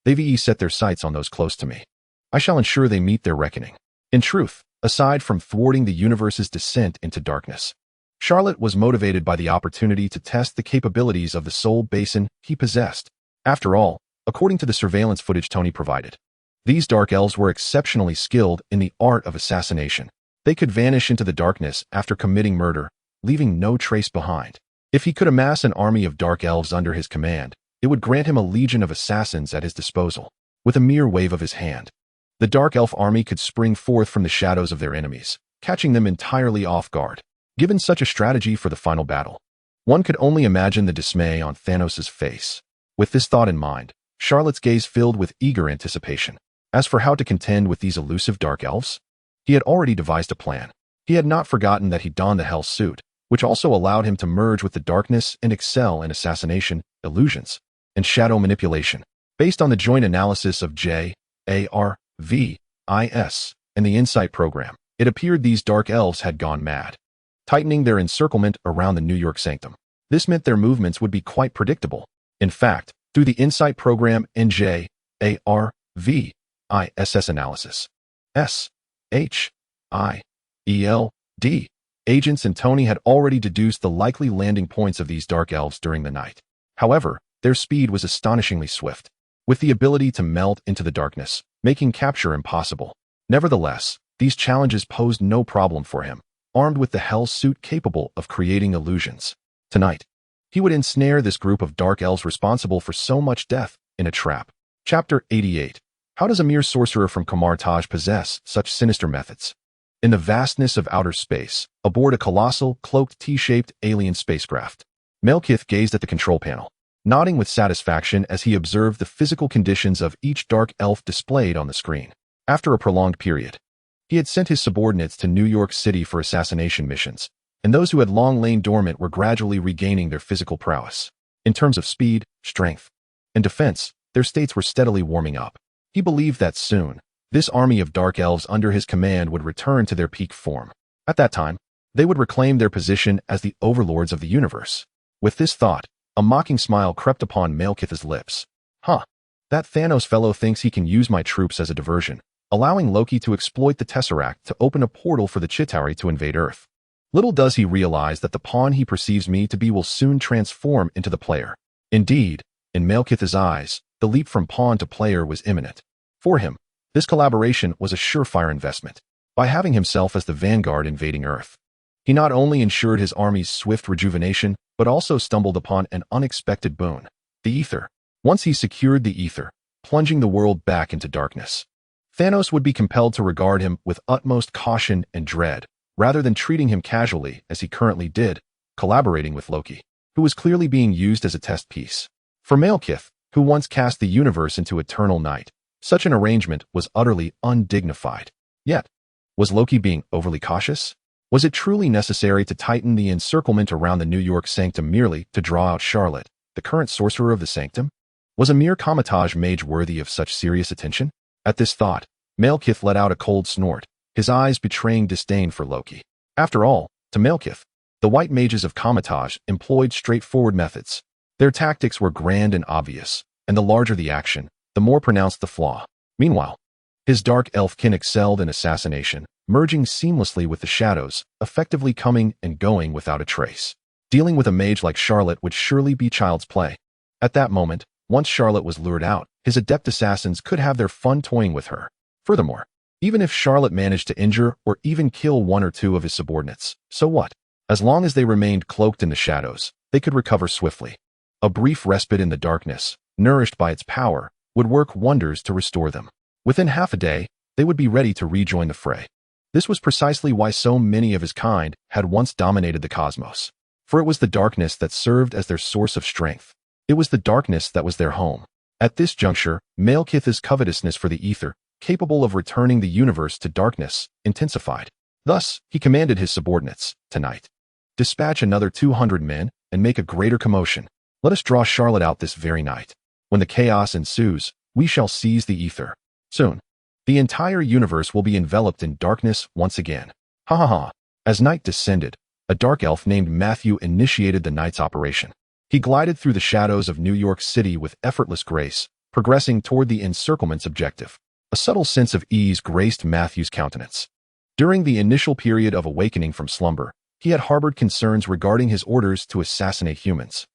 They've set their sights on those close to me. I shall ensure they meet their reckoning." In truth, aside from thwarting the universe's descent into darkness, Charlotte was motivated by the opportunity to test the capabilities of the Soul Basin he possessed. After all, according to the surveillance footage Tony provided. These dark elves were exceptionally skilled in the art of assassination. They could vanish into the darkness after committing murder, leaving no trace behind. If he could amass an army of dark elves under his command, it would grant him a legion of assassins at his disposal. With a mere wave of his hand, the dark elf army could spring forth from the shadows of their enemies, catching them entirely off guard. Given such a strategy for the final battle, one could only imagine the dismay on Thanos' face. With this thought in mind, Charlot's gaze filled with eager anticipation. As for how to contend with these elusive dark elves, he had already devised a plan. He had not forgotten that he donned the Hell suit, which also allowed him to merge with the darkness and excel in assassination, illusions, and shadow manipulation. Based on the joint analysis of JARVIS and the Insight program, it appeared these dark elves had gone mad, tightening their encirclement around the New York sanctum. This meant their movements would be quite predictable. In fact, through the Insight program and JARVIS analysis, SHIELD, agents and Tony had already deduced the likely landing points of these dark elves during the night. However, their speed was astonishingly swift, with the ability to melt into the darkness, making capture impossible. Nevertheless, these challenges posed no problem for him, armed with the Hell suit capable of creating illusions. Tonight, he would ensnare this group of dark elves responsible for so much death in a trap. Chapter 88. How does a mere sorcerer from Kamar-Taj possess such sinister methods? In the vastness of outer space, aboard a colossal, cloaked T-shaped alien spacecraft, Malekith gazed at the control panel, nodding with satisfaction as he observed the physical conditions of each dark elf displayed on the screen. After a prolonged period, he had sent his subordinates to New York City for assassination missions, and those who had long lain dormant were gradually regaining their physical prowess. In terms of speed, strength, and defense, their states were steadily warming up. He believed that soon, this army of dark elves under his command would return to their peak form. At that time, they would reclaim their position as the overlords of the universe. With this thought, a mocking smile crept upon Malekith's lips. That Thanos fellow thinks he can use my troops as a diversion, allowing Loki to exploit the Tesseract to open a portal for the Chitauri to invade Earth. Little does he realize that the pawn he perceives me to be will soon transform into the player. Indeed, in Malekith's eyes, the leap from pawn to player was imminent. For him, this collaboration was a surefire investment. By having himself as the vanguard invading Earth, he not only ensured his army's swift rejuvenation, but also stumbled upon an unexpected boon: the ether. Once he secured the ether, plunging the world back into darkness, Thanos would be compelled to regard him with utmost caution and dread, rather than treating him casually as he currently did, collaborating with Loki, who was clearly being used as a test piece. For Malekith, who once cast the universe into eternal night, such an arrangement was utterly undignified. Yet, was Loki being overly cautious? Was it truly necessary to tighten the encirclement around the New York sanctum merely to draw out Charlot, the current sorcerer of the sanctum? Was a mere Kamar-Taj mage worthy of such serious attention? At this thought, Malekith let out a cold snort, his eyes betraying disdain for Loki. After all, to Malekith, the white mages of Kamar-Taj employed straightforward methods. Their tactics were grand and obvious, and the larger the action, the more pronounced the flaw. Meanwhile, his dark elfkin excelled in assassination, merging seamlessly with the shadows, effectively coming and going without a trace. Dealing with a mage like Charlot would surely be child's play. At that moment, once Charlot was lured out, his adept assassins could have their fun toying with her. Furthermore, even if Charlot managed to injure or even kill one or two of his subordinates, so what? As long as they remained cloaked in the shadows, they could recover swiftly. A brief respite in the darkness, nourished by its power, would work wonders to restore them. Within half a day, they would be ready to rejoin the fray. This was precisely why so many of his kind had once dominated the cosmos. For it was the darkness that served as their source of strength. It was the darkness that was their home. At this juncture, Malekith's covetousness for the ether, capable of returning the universe to darkness, intensified. Thus, he commanded his subordinates, "Tonight, dispatch another 200 men and make a greater commotion. Let us draw Charlot out this very night. When the chaos ensues, we shall seize the ether. Soon, the entire universe will be enveloped in darkness once again." As night descended, a dark elf named Matthew initiated the night's operation. He glided through the shadows of New York City with effortless grace, progressing toward the encirclement's objective. A subtle sense of ease graced Matthew's countenance. During the initial period of awakening from slumber, he had harbored concerns regarding his orders to assassinate humans.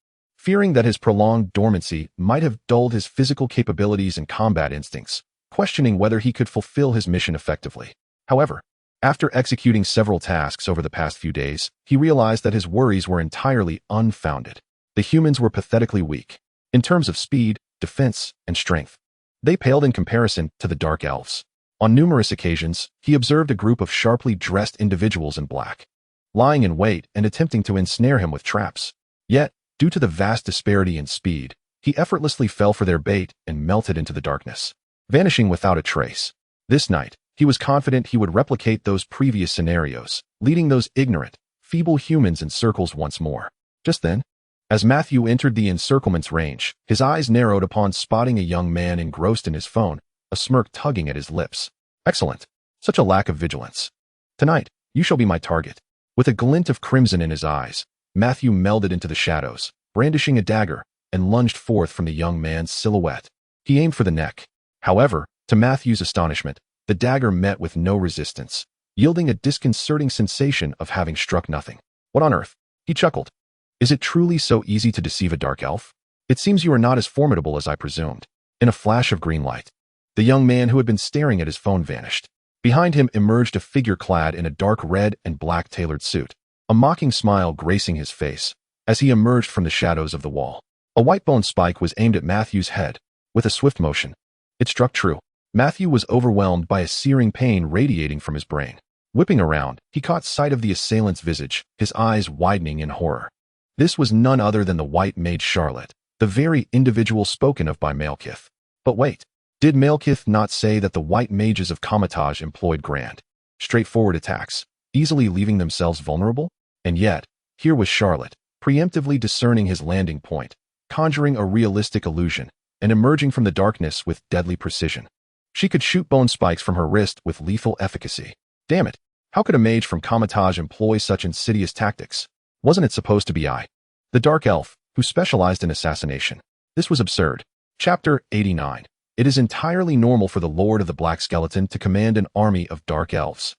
fearing that his prolonged dormancy might have dulled his physical capabilities and combat instincts, questioning whether he could fulfill his mission effectively. However, after executing several tasks over the past few days, he realized that his worries were entirely unfounded. The humans were pathetically weak. In terms of speed, defense, and strength, they paled in comparison to the Dark Elves. On numerous occasions, he observed a group of sharply dressed individuals in black, lying in wait and attempting to ensnare him with traps. Yet, due to the vast disparity in speed, he effortlessly fell for their bait and melted into the darkness, vanishing without a trace. This night, he was confident he would replicate those previous scenarios, leading those ignorant, feeble humans in circles once more. Just then, as Matthew entered the encirclement's range, his eyes narrowed upon spotting a young man engrossed in his phone, a smirk tugging at his lips. Excellent. Such a lack of vigilance. Tonight, you shall be my target. With a glint of crimson in his eyes, Matthew melded into the shadows, brandishing a dagger, and lunged forth from the young man's silhouette. He aimed for the neck. However, to Matthew's astonishment, the dagger met with no resistance, yielding a disconcerting sensation of having struck nothing. What on earth? He chuckled. Is it truly so easy to deceive a dark elf? It seems you are not as formidable as I presumed. In a flash of green light, the young man who had been staring at his phone vanished. Behind him emerged a figure clad in a dark red and black tailored suit, a mocking smile gracing his face as he emerged from the shadows of the wall. A white bone spike was aimed at Matthew's head. With a swift motion, it struck true. Matthew was overwhelmed by a searing pain radiating from his brain. Whipping around, he caught sight of the assailant's visage, his eyes widening in horror. This was none other than the white mage Charlot, the very individual spoken of by Malekith. But wait. Did Malekith not say that the white mages of Kamar-Taj employed grand, straightforward attacks, easily leaving themselves vulnerable? And yet, here was Charlot, preemptively discerning his landing point, conjuring a realistic illusion, and emerging from the darkness with deadly precision. She could shoot bone spikes from her wrist with lethal efficacy. Damn it, how could a mage from Kamar-Taj employ such insidious tactics? Wasn't it supposed to be I, the Dark Elf, who specialized in assassination? This was absurd. Chapter 89. It is entirely normal for the Lord of the Black Skeleton to command an army of Dark Elves.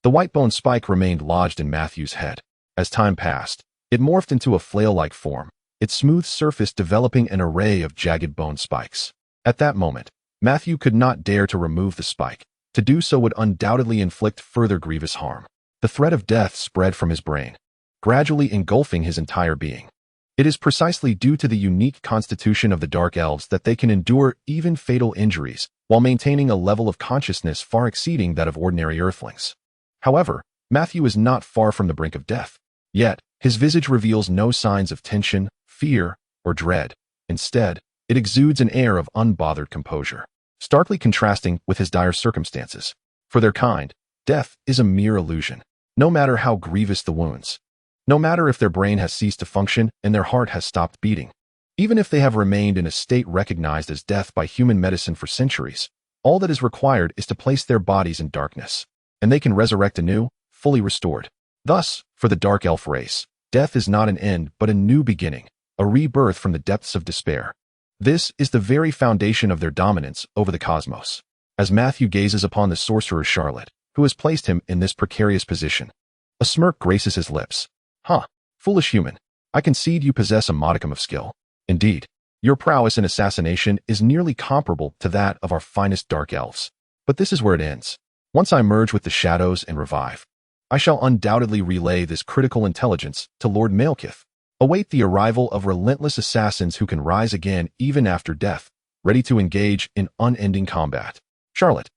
The white bone spike remained lodged in Matthew's head. As time passed, it morphed into a flail-like form, its smooth surface developing an array of jagged bone spikes. At that moment, Matthew could not dare to remove the spike. To do so would undoubtedly inflict further grievous harm. The threat of death spread from his brain, gradually engulfing his entire being. It is precisely due to the unique constitution of the Dark Elves that they can endure even fatal injuries while maintaining a level of consciousness far exceeding that of ordinary earthlings. However, Matthew is not far from the brink of death. Yet, his visage reveals no signs of tension, fear, or dread. Instead, it exudes an air of unbothered composure, starkly contrasting with his dire circumstances. For their kind, death is a mere illusion, no matter how grievous the wounds. No matter if their brain has ceased to function and their heart has stopped beating. Even if they have remained in a state recognized as death by human medicine for centuries, all that is required is to place their bodies in darkness, and they can resurrect anew, fully restored. Thus, for the Dark Elf race, death is not an end but a new beginning, a rebirth from the depths of despair. This is the very foundation of their dominance over the cosmos. As Matthew gazes upon the sorcerer Charlot, who has placed him in this precarious position, a smirk graces his lips. Huh, foolish human. I concede you possess a modicum of skill. Indeed, your prowess in assassination is nearly comparable to that of our finest Dark Elves. But this is where it ends. Once I merge with the shadows and revive, I shall undoubtedly relay this critical intelligence to Lord Malekith. Await the arrival of relentless assassins who can rise again even after death, ready to engage in unending combat. Charlot,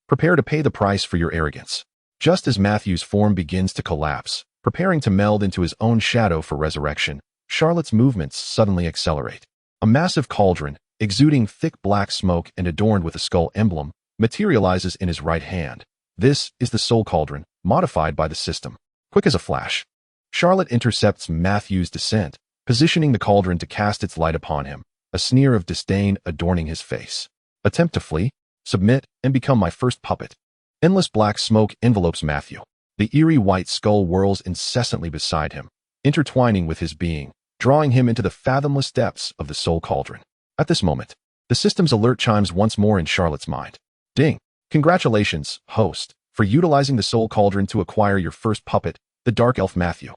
prepare to pay the price for your arrogance. Just as Matthew's form begins to collapse, preparing to meld into his own shadow for resurrection, Charlot's movements suddenly accelerate. A massive cauldron, exuding thick black smoke and adorned with a skull emblem, materializes in his right hand. This is the Soul Cauldron, modified by the system. Quick as a flash, Charlot intercepts Matthew's descent, positioning the cauldron to cast its light upon him, a sneer of disdain adorning his face. Attempt to flee, submit, and become my first puppet. Endless black smoke envelopes Matthew. The eerie white skull whirls incessantly beside him, intertwining with his being, drawing him into the fathomless depths of the Soul Cauldron. At this moment, the system's alert chimes once more in Charlot's mind. Ding! Congratulations, host, for utilizing the Soul Cauldron to acquire your first puppet, the Dark Elf Matthew.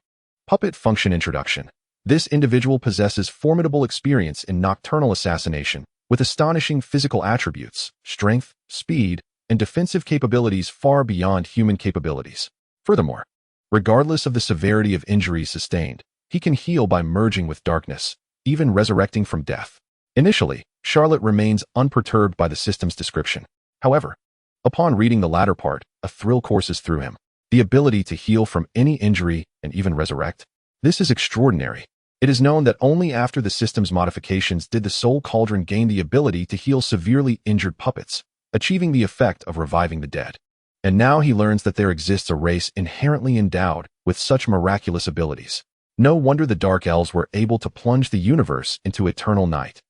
Puppet Function Introduction. This individual possesses formidable experience in nocturnal assassination, with astonishing physical attributes, strength, speed, and defensive capabilities far beyond human capabilities. Furthermore, regardless of the severity of injuries sustained, he can heal by merging with darkness, even resurrecting from death. Initially, Charlot remains unperturbed by the system's description. However, upon reading the latter part, a thrill courses through him. The ability to heal from any injury and even resurrect. This is extraordinary. It is known that only after the system's modifications did the Soul Cauldron gain the ability to heal severely injured puppets, achieving the effect of reviving the dead. And now he learns that there exists a race inherently endowed with such miraculous abilities. No wonder the Dark Elves were able to plunge the universe into eternal night.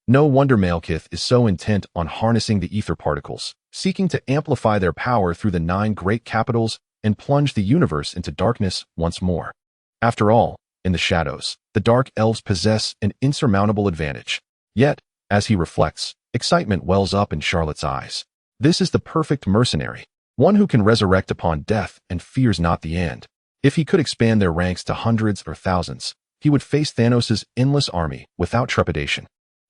No wonder Malekith is so intent on harnessing the ether particles, seeking to amplify their power through the 9 great capitals and plunge the universe into darkness once more. After all, in the shadows, the Dark Elves possess an insurmountable advantage. Yet, as he reflects, excitement wells up in Charlot's eyes. This is the perfect mercenary, one who can resurrect upon death and fears not the end. If he could expand their ranks to hundreds or thousands, he would face Thanos' endless army without trepidation.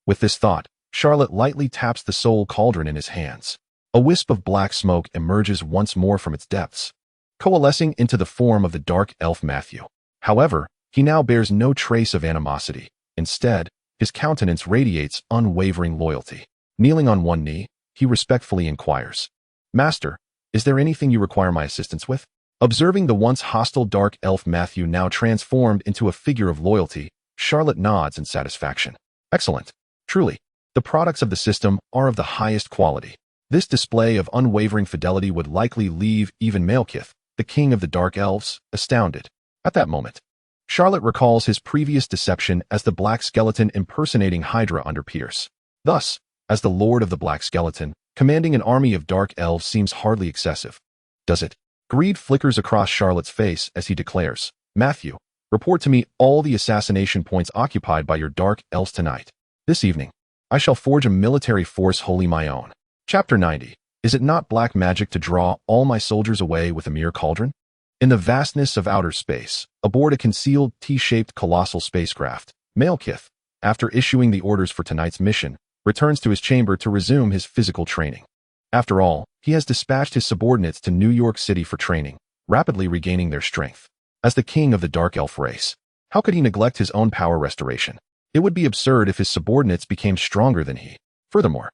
With this thought, Charlot lightly taps the Soul Cauldron in his hands. A wisp of black smoke emerges once more from its depths, coalescing into the form of the Dark Elf Matthew. However, he now bears no trace of animosity. Instead, his countenance radiates unwavering loyalty. Kneeling on one knee, he respectfully inquires, "Master, is there anything you require my assistance with?" Observing the once hostile Dark Elf Matthew now transformed into a figure of loyalty, Charlot nods in satisfaction. "Excellent. Truly, the products of the system are of the highest quality." This display of unwavering fidelity would likely leave even Malekith, the king of the Dark Elves, astounded. At that moment, Charlot recalls his previous deception as the Black Skeleton impersonating Hydra under Pierce. Thus, as the Lord of the Black Skeleton, commanding an army of Dark Elves seems hardly excessive. Does it? Greed flickers across Charlot's face as he declares, "Matthew, report to me all the assassination points occupied by your Dark Elves tonight. This evening, I shall forge a military force wholly my own." Chapter 90. Is it not black magic to draw all my soldiers away with a mere cauldron? In the vastness of outer space, aboard a concealed T-shaped colossal spacecraft, Malekith, after issuing the orders for tonight's mission, returns to his chamber to resume his physical training. After all, he has dispatched his subordinates to New York City for training, rapidly regaining their strength. As the king of the Dark Elf race, how could he neglect his own power restoration? It would be absurd if his subordinates became stronger than he. Furthermore,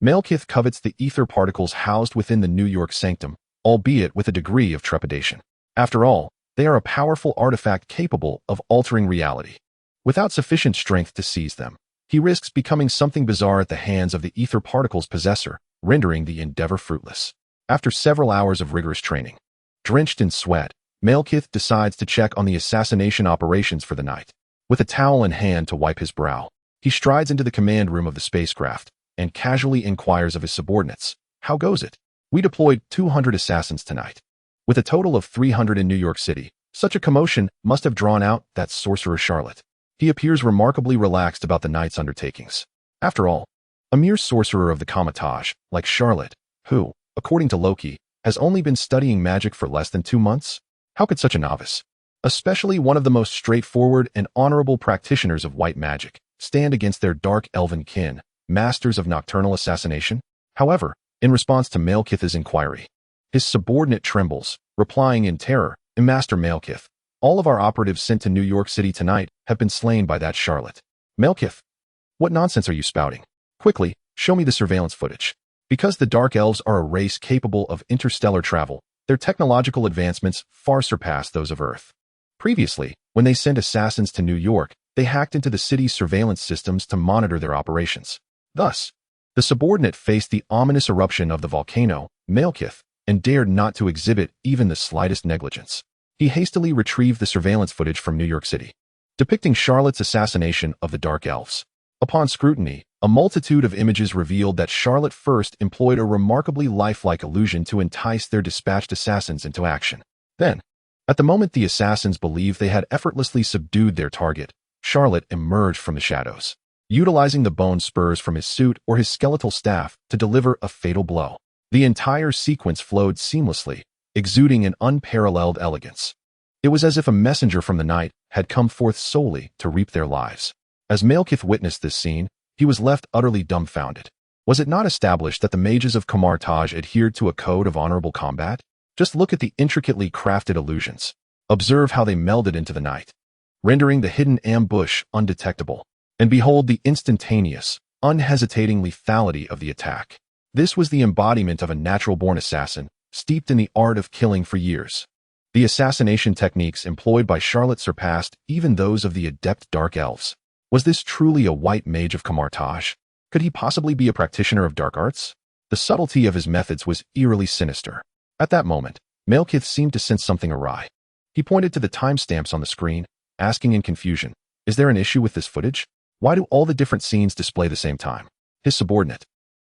Malekith covets the ether particles housed within the New York sanctum, albeit with a degree of trepidation. After all, they are a powerful artifact capable of altering reality. Without sufficient strength to seize them, he risks becoming something bizarre at the hands of the ether particles' possessor, rendering the endeavor fruitless. After several hours of rigorous training, drenched in sweat, Malekith decides to check on the assassination operations for the night. With a towel in hand to wipe his brow, he strides into the command room of the spacecraft and casually inquires of his subordinates, "How goes it? We deployed 200 assassins tonight. With a total of 300 in New York City, such a commotion must have drawn out that sorcerer Charlot." He appears remarkably relaxed about the night's undertakings. After all, a mere sorcerer of the Kamar-Taj, like Charlot, who, according to Loki, has only been studying magic for less than 2 months? How could such a novice, especially one of the most straightforward and honorable practitioners of white magic, stand against their dark elven kin, masters of nocturnal assassination? However, in response to Malekith's inquiry, his subordinate trembles, replying in terror, "Master Malekith, all of our operatives sent to New York City tonight have been slain by that Charlot." "Malekith, what nonsense are you spouting? Quickly, show me the surveillance footage." Because the Dark Elves are a race capable of interstellar travel, their technological advancements far surpass those of Earth. Previously, when they sent assassins to New York, they hacked into the city's surveillance systems to monitor their operations. Thus, the subordinate faced the ominous eruption of the volcano, Malekith, and dared not to exhibit even the slightest negligence. He hastily retrieved the surveillance footage from New York City, depicting Charlot's assassination of the Dark Elves. Upon scrutiny, a multitude of images revealed that Charlot first employed a remarkably lifelike illusion to entice their dispatched assassins into action. Then, at the moment the assassins believed they had effortlessly subdued their target, Charlot emerged from the shadows, utilizing the bone spurs from his suit or his skeletal staff to deliver a fatal blow. The entire sequence flowed seamlessly, exuding an unparalleled elegance. It was as if a messenger from the night had come forth solely to reap their lives. As Malekith witnessed this scene, he was left utterly dumbfounded. Was it not established that the mages of Kamar-Taj adhered to a code of honorable combat? Just look at the intricately crafted illusions. Observe how they melded into the night, rendering the hidden ambush undetectable. And behold the instantaneous, unhesitating lethality of the attack. This was the embodiment of a natural-born assassin, steeped in the art of killing for years. The assassination techniques employed by Charlot surpassed even those of the adept dark elves. Was this truly a white mage of Kamar-Taj? Could he possibly be a practitioner of dark arts? The subtlety of his methods was eerily sinister. At that moment, Malekith seemed to sense something awry. He pointed to the timestamps on the screen, asking in confusion, "Is there an issue with this footage? Why do all the different scenes display the same time?" His subordinate,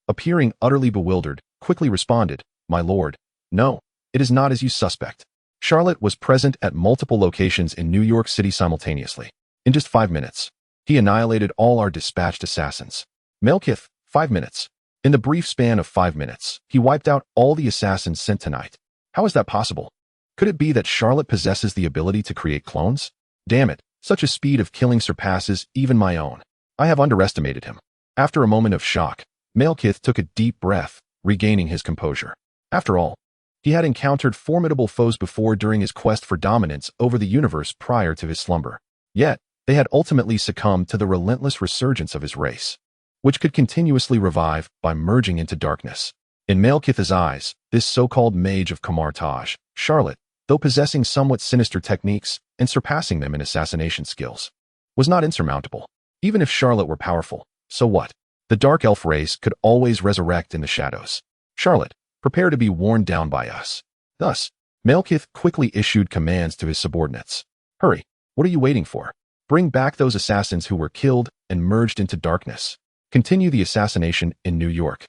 appearing utterly bewildered, quickly responded, "My lord, no, it is not as you suspect." Charlot was present at multiple locations in New York City simultaneously. In just 5 minutes, he annihilated all our dispatched assassins. Malekith, 5 minutes. In the brief span of 5 minutes, he wiped out all the assassins sent tonight. How is that possible? Could it be that Charlot possesses the ability to create clones? Damn it, such a speed of killing surpasses even my own. I have underestimated him. After a moment of shock, Malekith took a deep breath, regaining his composure. After all, he had encountered formidable foes before during his quest for dominance over the universe prior to his slumber. Yet, they had ultimately succumbed to the relentless resurgence of his race, which could continuously revive by merging into darkness. In Malekith's eyes, this so-called mage of Kamar-Taj, Charlot, though possessing somewhat sinister techniques and surpassing them in assassination skills, was not insurmountable. Even if Charlot were powerful, so what? The dark elf race could always resurrect in the shadows. Charlot, prepare to be worn down by us. Thus, Malekith quickly issued commands to his subordinates. Hurry, what are you waiting for? Bring back those assassins who were killed and merged into darkness. Continue the assassination in New York.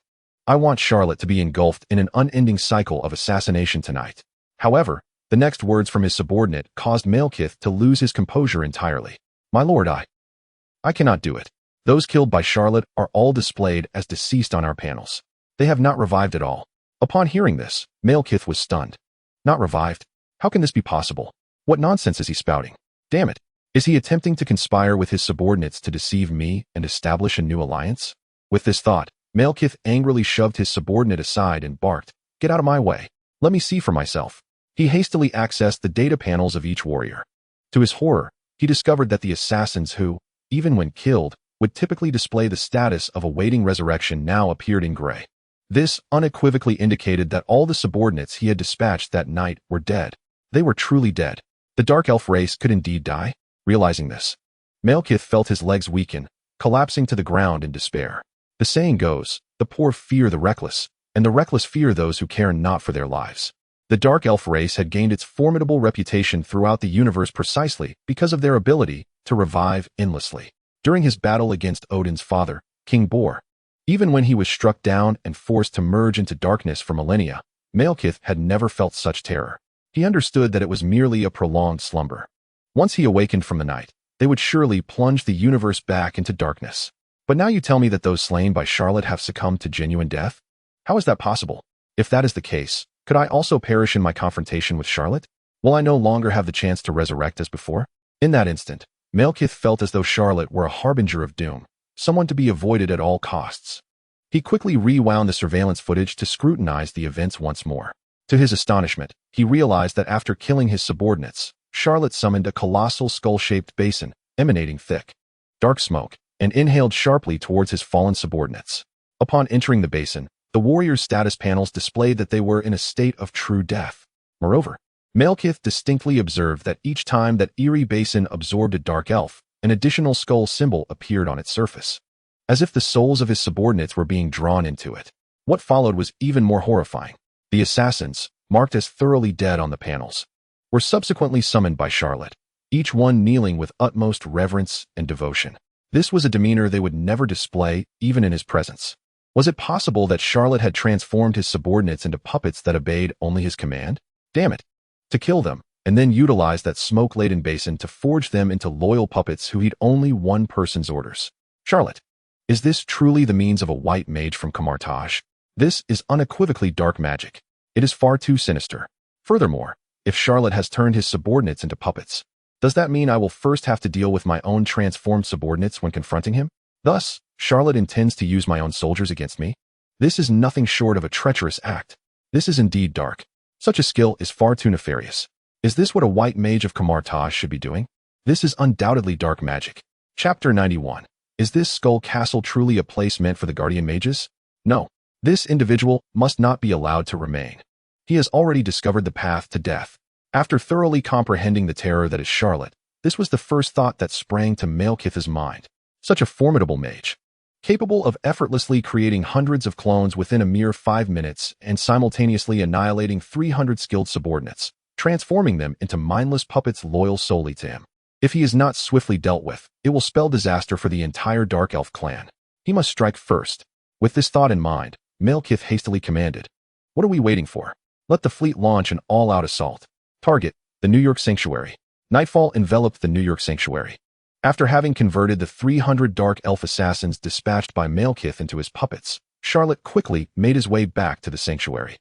I want Charlot to be engulfed in an unending cycle of assassination tonight. However, the next words from his subordinate caused Malekith to lose his composure entirely. My lord, I cannot do it. Those killed by Charlot are all displayed as deceased on our panels. They have not revived at all. Upon hearing this, Malekith was stunned. Not revived? How can this be possible? What nonsense is he spouting? Damn it. Is he attempting to conspire with his subordinates to deceive me and establish a new alliance? With this thought, Malekith angrily shoved his subordinate aside and barked, "Get out of my way. Let me see for myself." He hastily accessed the data panels of each warrior. To his horror, he discovered that the assassins who, even when killed, would typically display the status of awaiting resurrection now appeared in gray. This unequivocally indicated that all the subordinates he had dispatched that night were dead. They were truly dead. The dark elf race could indeed die. Realizing this, Malekith felt his legs weaken, collapsing to the ground in despair. The saying goes, the poor fear the reckless, and the reckless fear those who care not for their lives. The dark elf race had gained its formidable reputation throughout the universe precisely because of their ability to revive endlessly. During his battle against Odin's father, King Bor, even when he was struck down and forced to merge into darkness for millennia, Malekith had never felt such terror. He understood that it was merely a prolonged slumber. Once he awakened from the night, they would surely plunge the universe back into darkness. But now you tell me that those slain by Charlot have succumbed to genuine death? How is that possible? If that is the case, could I also perish in my confrontation with Charlot? Will I no longer have the chance to resurrect as before? In that instant, Malekith felt as though Charlot were a harbinger of doom, someone to be avoided at all costs. He quickly rewound the surveillance footage to scrutinize the events once more. To his astonishment, he realized that after killing his subordinates, Charlot summoned a colossal skull-shaped basin, emanating thick, dark smoke, and inhaled sharply towards his fallen subordinates. Upon entering the basin, the warriors' status panels displayed that they were in a state of true death. Moreover, Malekith distinctly observed that each time that eerie basin absorbed a dark elf, an additional skull symbol appeared on its surface, as if the souls of his subordinates were being drawn into it. What followed was even more horrifying. The assassins, marked as thoroughly dead on the panels, were subsequently summoned by Charlot, each one kneeling with utmost reverence and devotion. This was a demeanor they would never display, even in his presence. Was it possible that Charlot had transformed his subordinates into puppets that obeyed only his command? Damn it! To kill them, and then utilize that smoke-laden basin to forge them into loyal puppets who heed only one person's orders. Charlot, is this truly the means of a white mage from Kamar-Taj? This is unequivocally dark magic. It is far too sinister. Furthermore, if Charlot has turned his subordinates into puppets, Does that mean I will first have to deal with my own transformed subordinates when confronting him? Thus, Charlotte intends to use my own soldiers against me? This is nothing short of a treacherous act. This is indeed dark. Such a skill is far too nefarious. Is this what a white mage of Kamar-Taj should be doing? This is undoubtedly dark magic. Chapter 91. Is this skull castle truly a place meant for the guardian mages? No. This individual must not be allowed to remain. He has already discovered the path to death. After thoroughly comprehending the terror that is Charlotte, this was the first thought that sprang to Malekith's mind. Such a formidable mage, capable of effortlessly creating hundreds of clones within a mere 5 minutes and simultaneously annihilating 300 skilled subordinates, transforming them into mindless puppets loyal solely to him. If he is not swiftly dealt with, it will spell disaster for the entire Dark Elf clan. He must strike first. With this thought in mind, Malekith hastily commanded, "What are we waiting for? Let the fleet launch an all-out assault. Target, the New York Sanctuary." Nightfall enveloped the New York Sanctuary. After having converted the 300 Dark Elf assassins dispatched by Malekith into his puppets, Charlotte quickly made his way back to the sanctuary.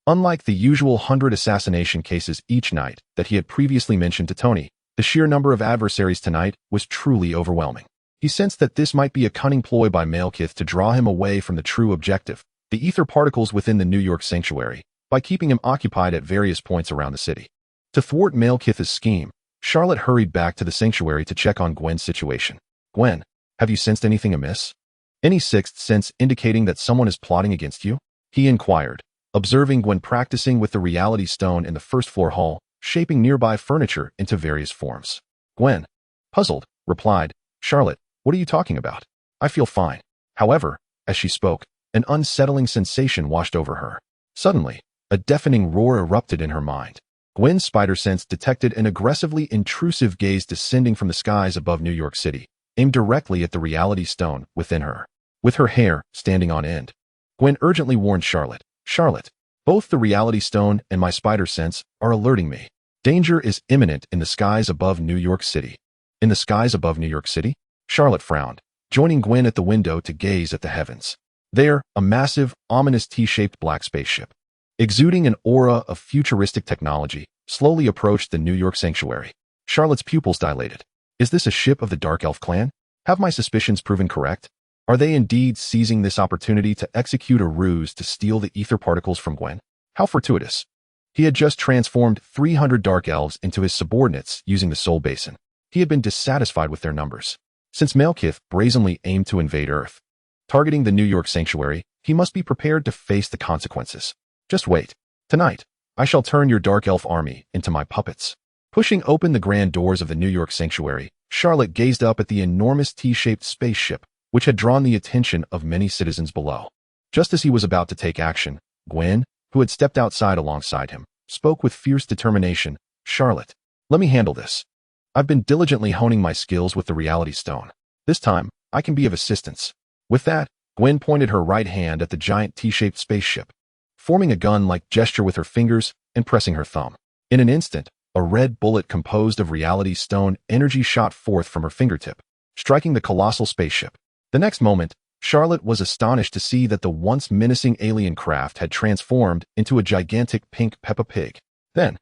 Unlike the usual 100 assassination cases each night that he had previously mentioned to Tony, the sheer number of adversaries tonight was truly overwhelming. He sensed that this might be a cunning ploy by Malekith to draw him away from the true objective, the ether particles within the New York Sanctuary, by keeping him occupied at various points around the city. To thwart Malekith's scheme, Charlotte hurried back to the sanctuary to check on Gwen's situation. "Gwen, have you sensed anything amiss? Any sixth sense indicating that someone is plotting against you?" he inquired, observing Gwen practicing with the reality stone in the first-floor hall, shaping nearby furniture into various forms. Gwen, puzzled, replied, "Charlotte, what are you talking about? I feel fine." However, as she spoke, an unsettling sensation washed over her. Suddenly, a deafening roar erupted in her mind. Gwen's spider sense detected an aggressively intrusive gaze descending from the skies above New York City, aimed directly at the reality stone within her. With her hair standing on end, Gwen urgently warned Charlotte, "Charlotte, both the reality stone and my spider sense are alerting me. Danger is imminent in the skies above New York City." In the skies above New York City? Charlotte frowned, joining Gwen at the window to gaze at the heavens. There, a massive, ominous T-shaped black spaceship, exuding an aura of futuristic technology, slowly approached the New York Sanctuary. Charlotte's pupils dilated. Is this a ship of the Dark Elf clan? Have my suspicions proven correct? Are they indeed seizing this opportunity to execute a ruse to steal the ether particles from Gwen? How fortuitous. He had just transformed 300 Dark Elves into his subordinates using the Soul Basin. He had been dissatisfied with their numbers. Since Malekith brazenly aimed to invade Earth, targeting the New York Sanctuary, he must be prepared to face the consequences. Just wait. Tonight, I shall turn your Dark Elf army into my puppets. Pushing open the grand doors of the New York Sanctuary, Charlotte gazed up at the enormous T-shaped spaceship, which had drawn the attention of many citizens below. Just as he was about to take action, Gwen, who had stepped outside alongside him, spoke with fierce determination, "Charlotte, let me handle this. I've been diligently honing my skills with the reality stone. This time, I can be of assistance." With that, Gwen pointed her right hand at the giant T-shaped spaceship, forming a gun-like gesture with her fingers and pressing her thumb. In an instant, a red bullet composed of reality stone energy shot forth from her fingertip, striking the colossal spaceship. The next moment, Charlotte was astonished to see that the once menacing alien craft had transformed into a gigantic pink Peppa Pig. Then,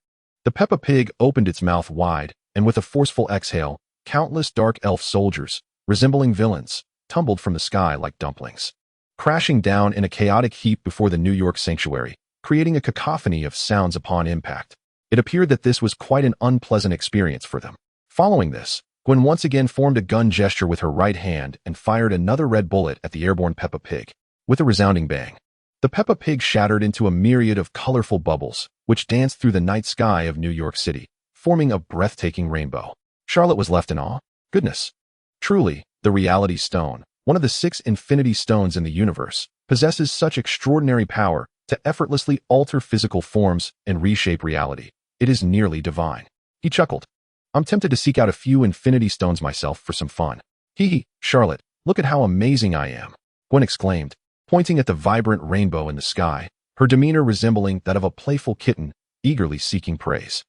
the Peppa Pig opened its mouth wide, and with a forceful exhale, countless Dark Elf soldiers, resembling villains, tumbled from the sky like dumplings, crashing down in a chaotic heap before the New York Sanctuary, creating a cacophony of sounds upon impact. It appeared that this was quite an unpleasant experience for them. Following this, Gwen once again formed a gun gesture with her right hand and fired another red bullet at the airborne Peppa Pig. With a resounding bang, the Peppa Pig shattered into a myriad of colorful bubbles, which danced through the night sky of New York City, forming a breathtaking rainbow. Charlotte was left in awe. Goodness. Truly, the reality stone, one of the 6 infinity stones in the universe, possesses such extraordinary power to effortlessly alter physical forms and reshape reality. It is nearly divine. He chuckled. I'm tempted to seek out a few infinity stones myself for some fun. Hee, Charlotte, look at how amazing I am, Gwen exclaimed, pointing at the vibrant rainbow in the sky, her demeanor resembling that of a playful kitten, eagerly seeking praise.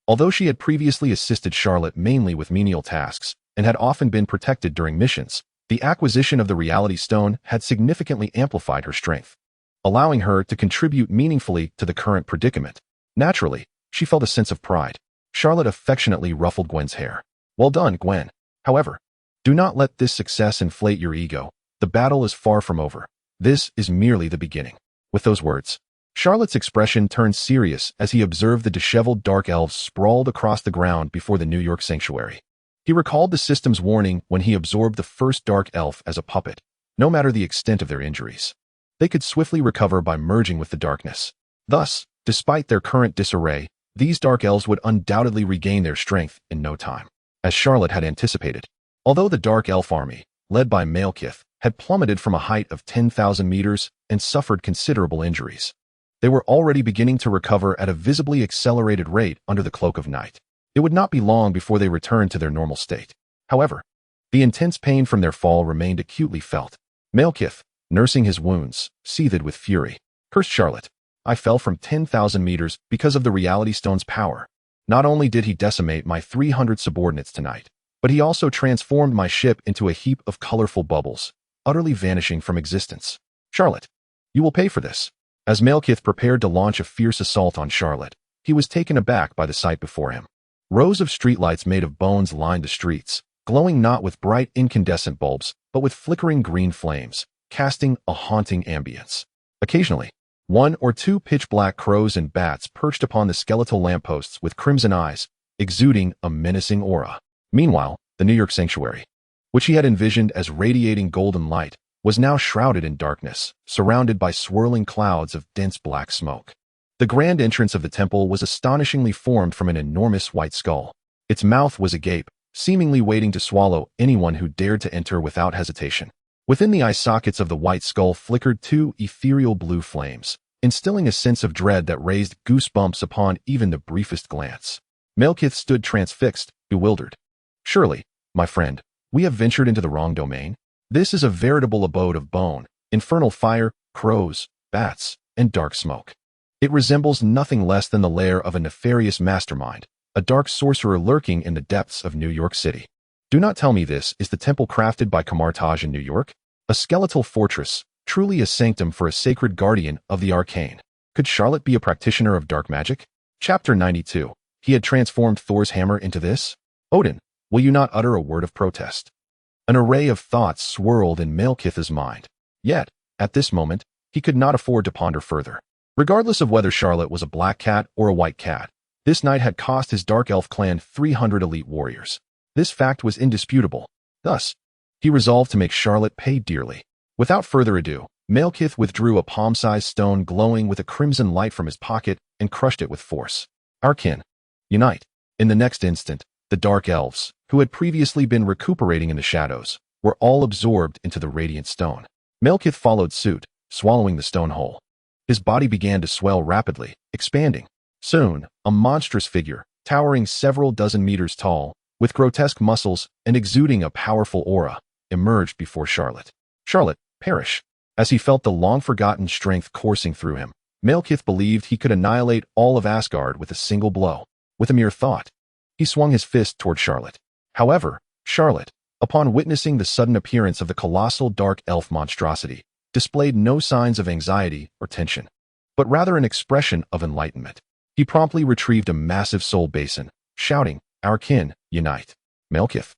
Although she had previously assisted Charlotte mainly with menial tasks and had often been protected during missions, the acquisition of the reality stone had significantly amplified her strength, allowing her to contribute meaningfully to the current predicament. Naturally, she felt a sense of pride. Charlotte affectionately ruffled Gwen's hair. Well done, Gwen. However, do not let this success inflate your ego. The battle is far from over. This is merely the beginning. With those words, Charlotte's expression turned serious as he observed the disheveled dark elves sprawled across the ground before the New York sanctuary. He recalled the system's warning when he absorbed the first dark elf as a puppet. No matter the extent of their injuries, they could swiftly recover by merging with the darkness. Thus, despite their current disarray, these dark elves would undoubtedly regain their strength in no time, as Charlotte had anticipated. Although the dark elf army, led by Malekith, had plummeted from a height of 10,000 meters and suffered considerable injuries, they were already beginning to recover at a visibly accelerated rate under the cloak of night. It would not be long before they returned to their normal state. However, the intense pain from their fall remained acutely felt. Malekith, nursing his wounds, seethed with fury. Cursed Charlotte, I fell from 10,000 meters because of the Reality Stone's power. Not only did he decimate my 300 subordinates tonight, but he also transformed my ship into a heap of colorful bubbles, utterly vanishing from existence. Charlotte, you will pay for this. As Malekith prepared to launch a fierce assault on Charlotte, he was taken aback by the sight before him. Rows of streetlights made of bones lined the streets, glowing not with bright incandescent bulbs, but with flickering green flames, casting a haunting ambience. Occasionally, one or two pitch-black crows and bats perched upon the skeletal lampposts with crimson eyes, exuding a menacing aura. Meanwhile, the New York sanctuary, which he had envisioned as radiating golden light, was now shrouded in darkness, surrounded by swirling clouds of dense black smoke. The grand entrance of the temple was astonishingly formed from an enormous white skull. Its mouth was agape, seemingly waiting to swallow anyone who dared to enter without hesitation. Within the eye sockets of the white skull flickered two ethereal blue flames, instilling a sense of dread that raised goosebumps upon even the briefest glance. Malekith stood transfixed, bewildered. Surely, my friend, we have ventured into the wrong domain. This is a veritable abode of bone, infernal fire, crows, bats, and dark smoke. It resembles nothing less than the lair of a nefarious mastermind, a dark sorcerer lurking in the depths of New York City. Do not tell me this is the temple crafted by Kamar-Taj in New York? A skeletal fortress, truly a sanctum for a sacred guardian of the arcane. Could Charlotte be a practitioner of dark magic? Chapter 92. He had transformed Thor's hammer into this? Odin, will you not utter a word of protest? An array of thoughts swirled in Malekith's mind. Yet, at this moment, he could not afford to ponder further. Regardless of whether Charlotte was a black cat or a white cat, this night had cost his dark elf clan 300 elite warriors. This fact was indisputable. Thus, he resolved to make Charlotte pay dearly. Without further ado, Malekith withdrew a palm-sized stone glowing with a crimson light from his pocket and crushed it with force. Our kin, unite. In the next instant, the dark elves, who had previously been recuperating in the shadows, were all absorbed into the radiant stone. Malekith followed suit, swallowing the stone whole. His body began to swell rapidly, expanding. Soon, a monstrous figure, towering several dozen meters tall, with grotesque muscles and exuding a powerful aura, emerged before Charlotte. Charlotte, perish. As he felt the long-forgotten strength coursing through him, Malekith believed he could annihilate all of Asgard with a single blow. With a mere thought, he swung his fist toward Charlotte. However, Charlotte, upon witnessing the sudden appearance of the colossal dark elf monstrosity, displayed no signs of anxiety or tension, but rather an expression of enlightenment. He promptly retrieved a massive soul basin, shouting, Our kin, unite. Malekith.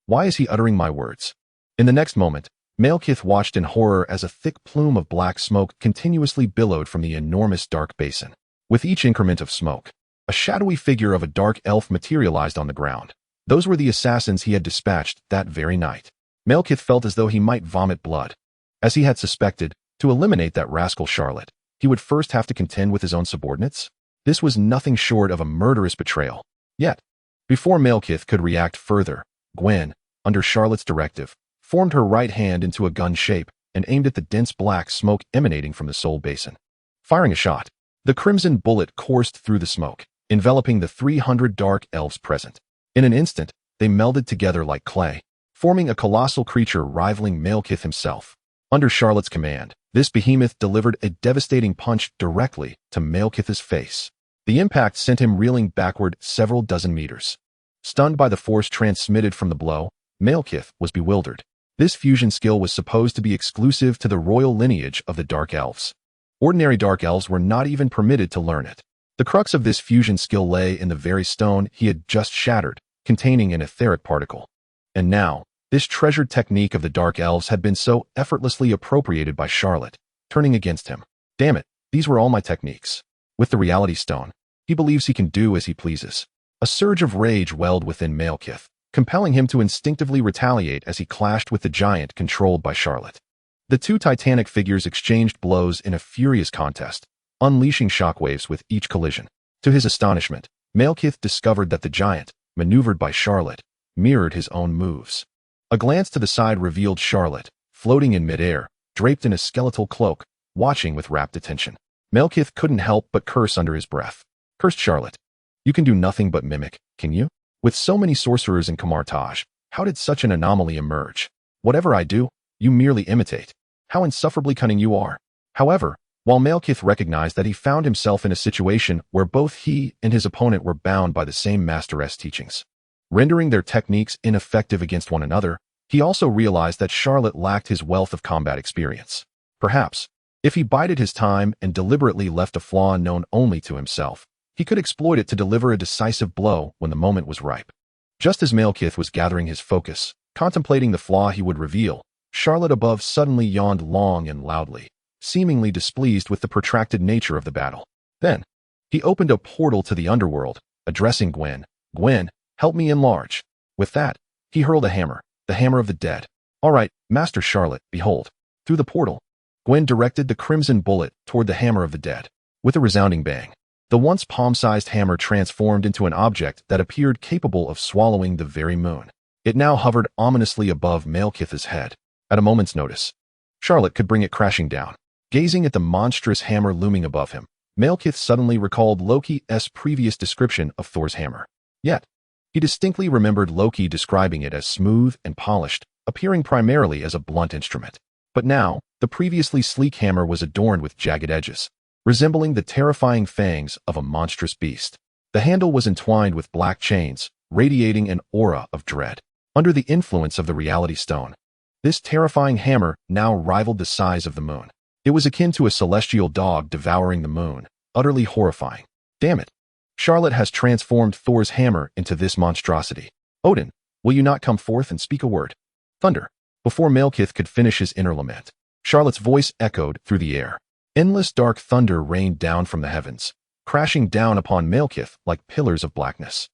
Why is he uttering my words? In the next moment, Malekith watched in horror as a thick plume of black smoke continuously billowed from the enormous dark basin. With each increment of smoke, a shadowy figure of a dark elf materialized on the ground. Those were the assassins he had dispatched that very night. Malekith felt as though he might vomit blood. As he had suspected, to eliminate that rascal Charlotte, he would first have to contend with his own subordinates. This was nothing short of a murderous betrayal. Yet, before Malekith could react further, Gwen, under Charlotte's directive, formed her right hand into a gun shape and aimed at the dense black smoke emanating from the soul basin. Firing a shot, the crimson bullet coursed through the smoke, enveloping the 300 dark elves present. In an instant, they melded together like clay, forming a colossal creature rivaling Malekith himself. Under Charlotte's command, this behemoth delivered a devastating punch directly to Malekith's face. The impact sent him reeling backward several dozen meters. Stunned by the force transmitted from the blow, Malekith was bewildered. This fusion skill was supposed to be exclusive to the royal lineage of the Dark Elves. Ordinary Dark Elves were not even permitted to learn it. The crux of this fusion skill lay in the very stone he had just shattered, containing an etheric particle. And now, this treasured technique of the Dark Elves had been so effortlessly appropriated by Charlot, turning against him. Damn it, these were all my techniques. With the reality stone, he believes he can do as he pleases. A surge of rage welled within Malekith, compelling him to instinctively retaliate as he clashed with the giant controlled by Charlot. The two titanic figures exchanged blows in a furious contest, unleashing shockwaves with each collision. To his astonishment, Malekith discovered that the giant, maneuvered by Charlot, mirrored his own moves. A glance to the side revealed Charlot, floating in midair, draped in a skeletal cloak, watching with rapt attention. Malekith couldn't help but curse under his breath. Cursed Charlot. You can do nothing but mimic, can you? With so many sorcerers in Kamar-Taj, how did such an anomaly emerge? Whatever I do, you merely imitate. How insufferably cunning you are. However, while Malekith recognized that he found himself in a situation where both he and his opponent were bound by the same masteress teachings, rendering their techniques ineffective against one another, he also realized that Charlot lacked his wealth of combat experience. Perhaps, if he bided his time and deliberately left a flaw known only to himself, he could exploit it to deliver a decisive blow when the moment was ripe. Just as Malekith was gathering his focus, contemplating the flaw he would reveal, Charlot above suddenly yawned long and loudly, seemingly displeased with the protracted nature of the battle. Then, he opened a portal to the underworld, addressing Gwen. Gwen, help me enlarge. With that, he hurled a hammer, the hammer of the dead. All right, Master Charlot, behold. Through the portal, Gwen directed the crimson bullet toward the hammer of the dead. With a resounding bang, the once palm-sized hammer transformed into an object that appeared capable of swallowing the very moon. It now hovered ominously above Malekith's head. At a moment's notice, Charlot could bring it crashing down. Gazing at the monstrous hammer looming above him, Malekith suddenly recalled Loki's previous description of Thor's hammer. Yet, he distinctly remembered Loki describing it as smooth and polished, appearing primarily as a blunt instrument. But now, the previously sleek hammer was adorned with jagged edges, resembling the terrifying fangs of a monstrous beast. The handle was entwined with black chains, radiating an aura of dread. Under the influence of the reality stone, this terrifying hammer now rivaled the size of the moon. It was akin to a celestial dog devouring the moon, utterly horrifying. Damn it! Charlot has transformed Thor's hammer into this monstrosity. Odin, will you not come forth and speak a word? Thunder. Before Malekith could finish his inner lament, Charlot's voice echoed through the air. Endless dark thunder rained down from the heavens, crashing down upon Malekith like pillars of blackness.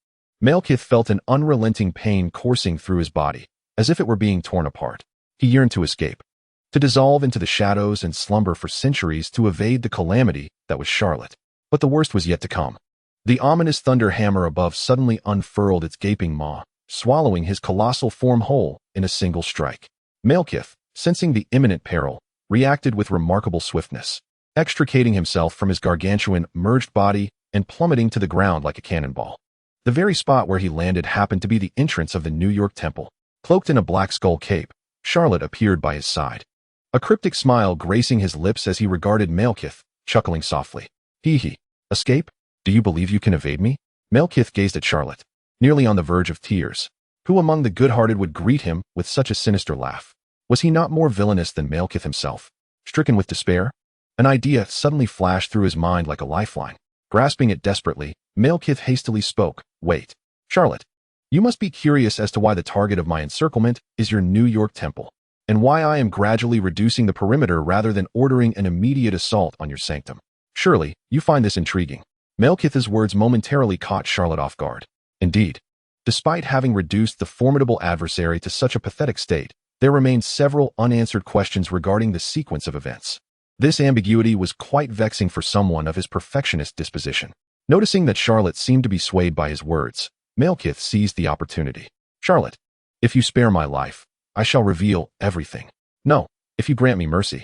Malekith felt an unrelenting pain coursing through his body, as if it were being torn apart. He yearned to escape, to dissolve into the shadows and slumber for centuries to evade the calamity that was Charlot. But the worst was yet to come. The ominous thunder hammer above suddenly unfurled its gaping maw, swallowing his colossal form whole in a single strike. Malekith, sensing the imminent peril, reacted with remarkable swiftness, extricating himself from his gargantuan, merged body and plummeting to the ground like a cannonball. The very spot where he landed happened to be the entrance of the New York Temple. Cloaked in a black skull cape, Charlot appeared by his side, a cryptic smile gracing his lips as he regarded Malekith, chuckling softly. Hee. Escape? Do you believe you can evade me? Malekith gazed at Charlot, nearly on the verge of tears. Who among the good-hearted would greet him with such a sinister laugh? Was he not more villainous than Malekith himself? Stricken with despair, an idea suddenly flashed through his mind like a lifeline. Grasping it desperately, Malekith hastily spoke. Wait. Charlot, you must be curious as to why the target of my encirclement is your New York Temple, and why I am gradually reducing the perimeter rather than ordering an immediate assault on your sanctum. Surely, you find this intriguing. Malekith's words momentarily caught Charlot off guard. Indeed, despite having reduced the formidable adversary to such a pathetic state, there remained several unanswered questions regarding the sequence of events. This ambiguity was quite vexing for someone of his perfectionist disposition. Noticing that Charlot seemed to be swayed by his words, Malekith seized the opportunity. Charlot, if you spare my life, I shall reveal everything. No, if you grant me mercy,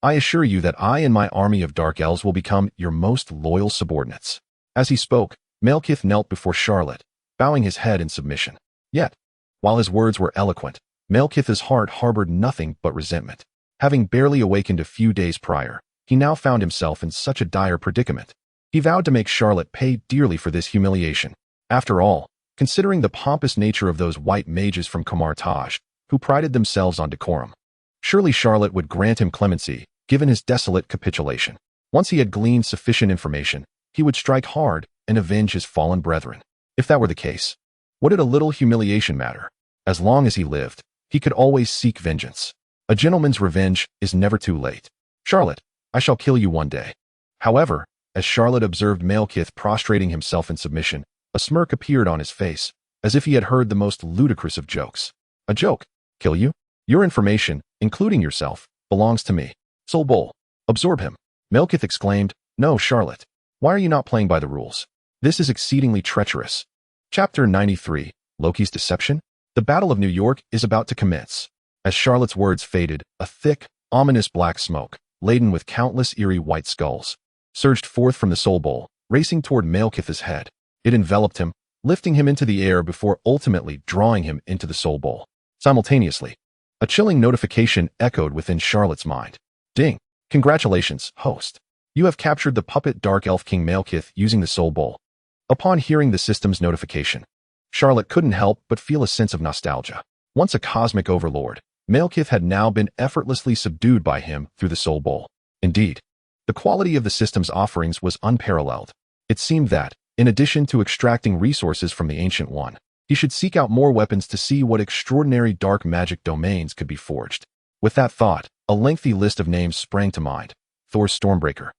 I assure you that I and my army of dark elves will become your most loyal subordinates. As he spoke, Malekith knelt before Charlot, bowing his head in submission. Yet, while his words were eloquent, Malekith's heart harbored nothing but resentment. Having barely awakened a few days prior, he now found himself in such a dire predicament. He vowed to make Charlot pay dearly for this humiliation. After all, considering the pompous nature of those white mages from Kamar-Taj, who prided themselves on decorum, surely Charlot would grant him clemency, given his desolate capitulation. Once he had gleaned sufficient information, he would strike hard and avenge his fallen brethren. If that were the case, what did a little humiliation matter? As long as he lived, he could always seek vengeance. A gentleman's revenge is never too late. Charlot, I shall kill you one day. However, as Charlot observed Malekith prostrating himself in submission, a smirk appeared on his face, as if he had heard the most ludicrous of jokes. A joke? Kill you? Your information, including yourself, belongs to me. Soul Bowl. Absorb him. Malekith exclaimed, No, Charlot. Why are you not playing by the rules? This is exceedingly treacherous. Chapter 93, Loki's Deception? The Battle of New York is about to commence. As Charlot's words faded, a thick, ominous black smoke, laden with countless eerie white skulls, surged forth from the Soul Bowl, racing toward Malekith's head. It enveloped him, lifting him into the air before ultimately drawing him into the Soul Bowl. Simultaneously, a chilling notification echoed within Charlot's mind. Ding! Congratulations, host. You have captured the puppet Dark Elf King Malekith using the Soul Bowl. Upon hearing the system's notification, Charlot couldn't help but feel a sense of nostalgia. Once a cosmic overlord, Malekith had now been effortlessly subdued by him through the Soul Bowl. Indeed, the quality of the system's offerings was unparalleled. It seemed that, in addition to extracting resources from the Ancient One, he should seek out more weapons to see what extraordinary dark magic domains could be forged. With that thought, a lengthy list of names sprang to mind. Thor's Stormbreaker,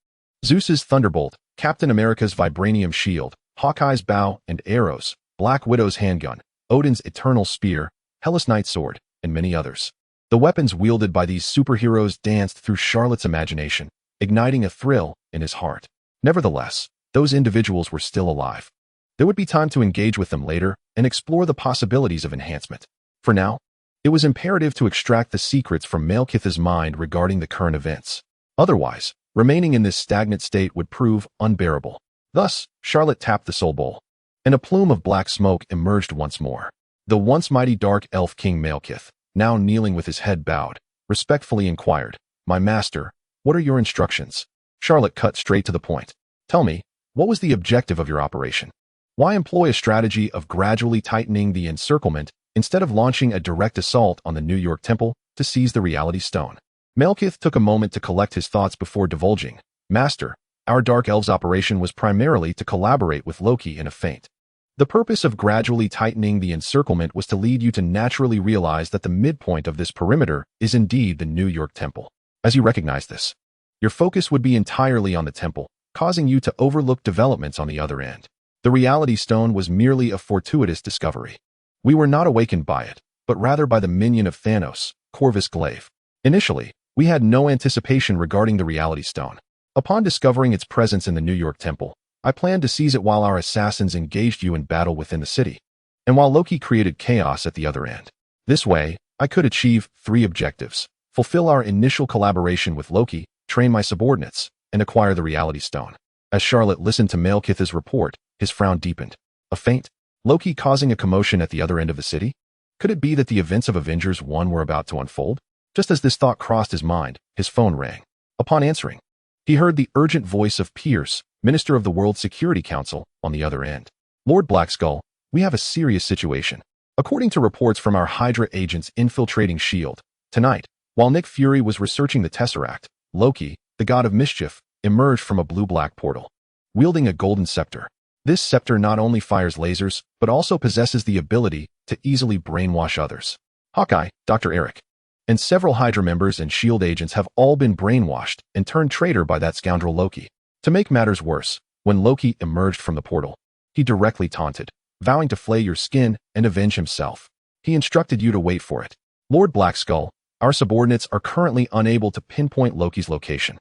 Zeus's Thunderbolt, Captain America's Vibranium Shield, Hawkeye's Bow and Arrows, Black Widow's Handgun, Odin's Eternal Spear, Hellish Knight's Sword, and many others. The weapons wielded by these superheroes danced through Charlot's imagination, igniting a thrill in his heart. Nevertheless, those individuals were still alive. There would be time to engage with them later and explore the possibilities of enhancement. For now, it was imperative to extract the secrets from Malekith's mind regarding the current events. Otherwise, remaining in this stagnant state would prove unbearable. Thus, Charlot tapped the Soul Bowl, and a plume of black smoke emerged once more. The once mighty Dark Elf King Malekith, now kneeling with his head bowed, respectfully inquired, My master, what are your instructions? Charlot cut straight to the point. Tell me, what was the objective of your operation? Why employ a strategy of gradually tightening the encirclement instead of launching a direct assault on the New York Temple to seize the Reality Stone? Malekith took a moment to collect his thoughts before divulging, Master, our Dark Elves operation was primarily to collaborate with Loki in a feint. The purpose of gradually tightening the encirclement was to lead you to naturally realize that the midpoint of this perimeter is indeed the New York Temple. As you recognize this, your focus would be entirely on the temple, causing you to overlook developments on the other end. The Reality Stone was merely a fortuitous discovery. We were not awakened by it, but rather by the minion of Thanos, Corvus Glaive. Initially, we had no anticipation regarding the Reality Stone. Upon discovering its presence in the New York Temple, I planned to seize it while our assassins engaged you in battle within the city, and while Loki created chaos at the other end. This way, I could achieve 3 objectives: fulfill our initial collaboration with Loki, train my subordinates, and acquire the Reality Stone. As Charlot listened to Malekith's report, his frown deepened. A feint? Loki causing a commotion at the other end of the city? Could it be that the events of Avengers 1 were about to unfold? Just as this thought crossed his mind, his phone rang. Upon answering, he heard the urgent voice of Pierce, Minister of the World Security Council, on the other end. Lord Blackskull, we have a serious situation. According to reports from our Hydra agents infiltrating S.H.I.E.L.D., tonight, while Nick Fury was researching the Tesseract, Loki, the god of mischief, emerged from a blue-black portal, wielding a golden scepter. This scepter not only fires lasers, but also possesses the ability to easily brainwash others. Hawkeye, Dr. Eric, and several Hydra members and S.H.I.E.L.D. agents have all been brainwashed and turned traitor by that scoundrel Loki. To make matters worse, when Loki emerged from the portal, he directly taunted, vowing to flay your skin and avenge himself. He instructed you to wait for it. Lord Blackskull, our subordinates are currently unable to pinpoint Loki's location.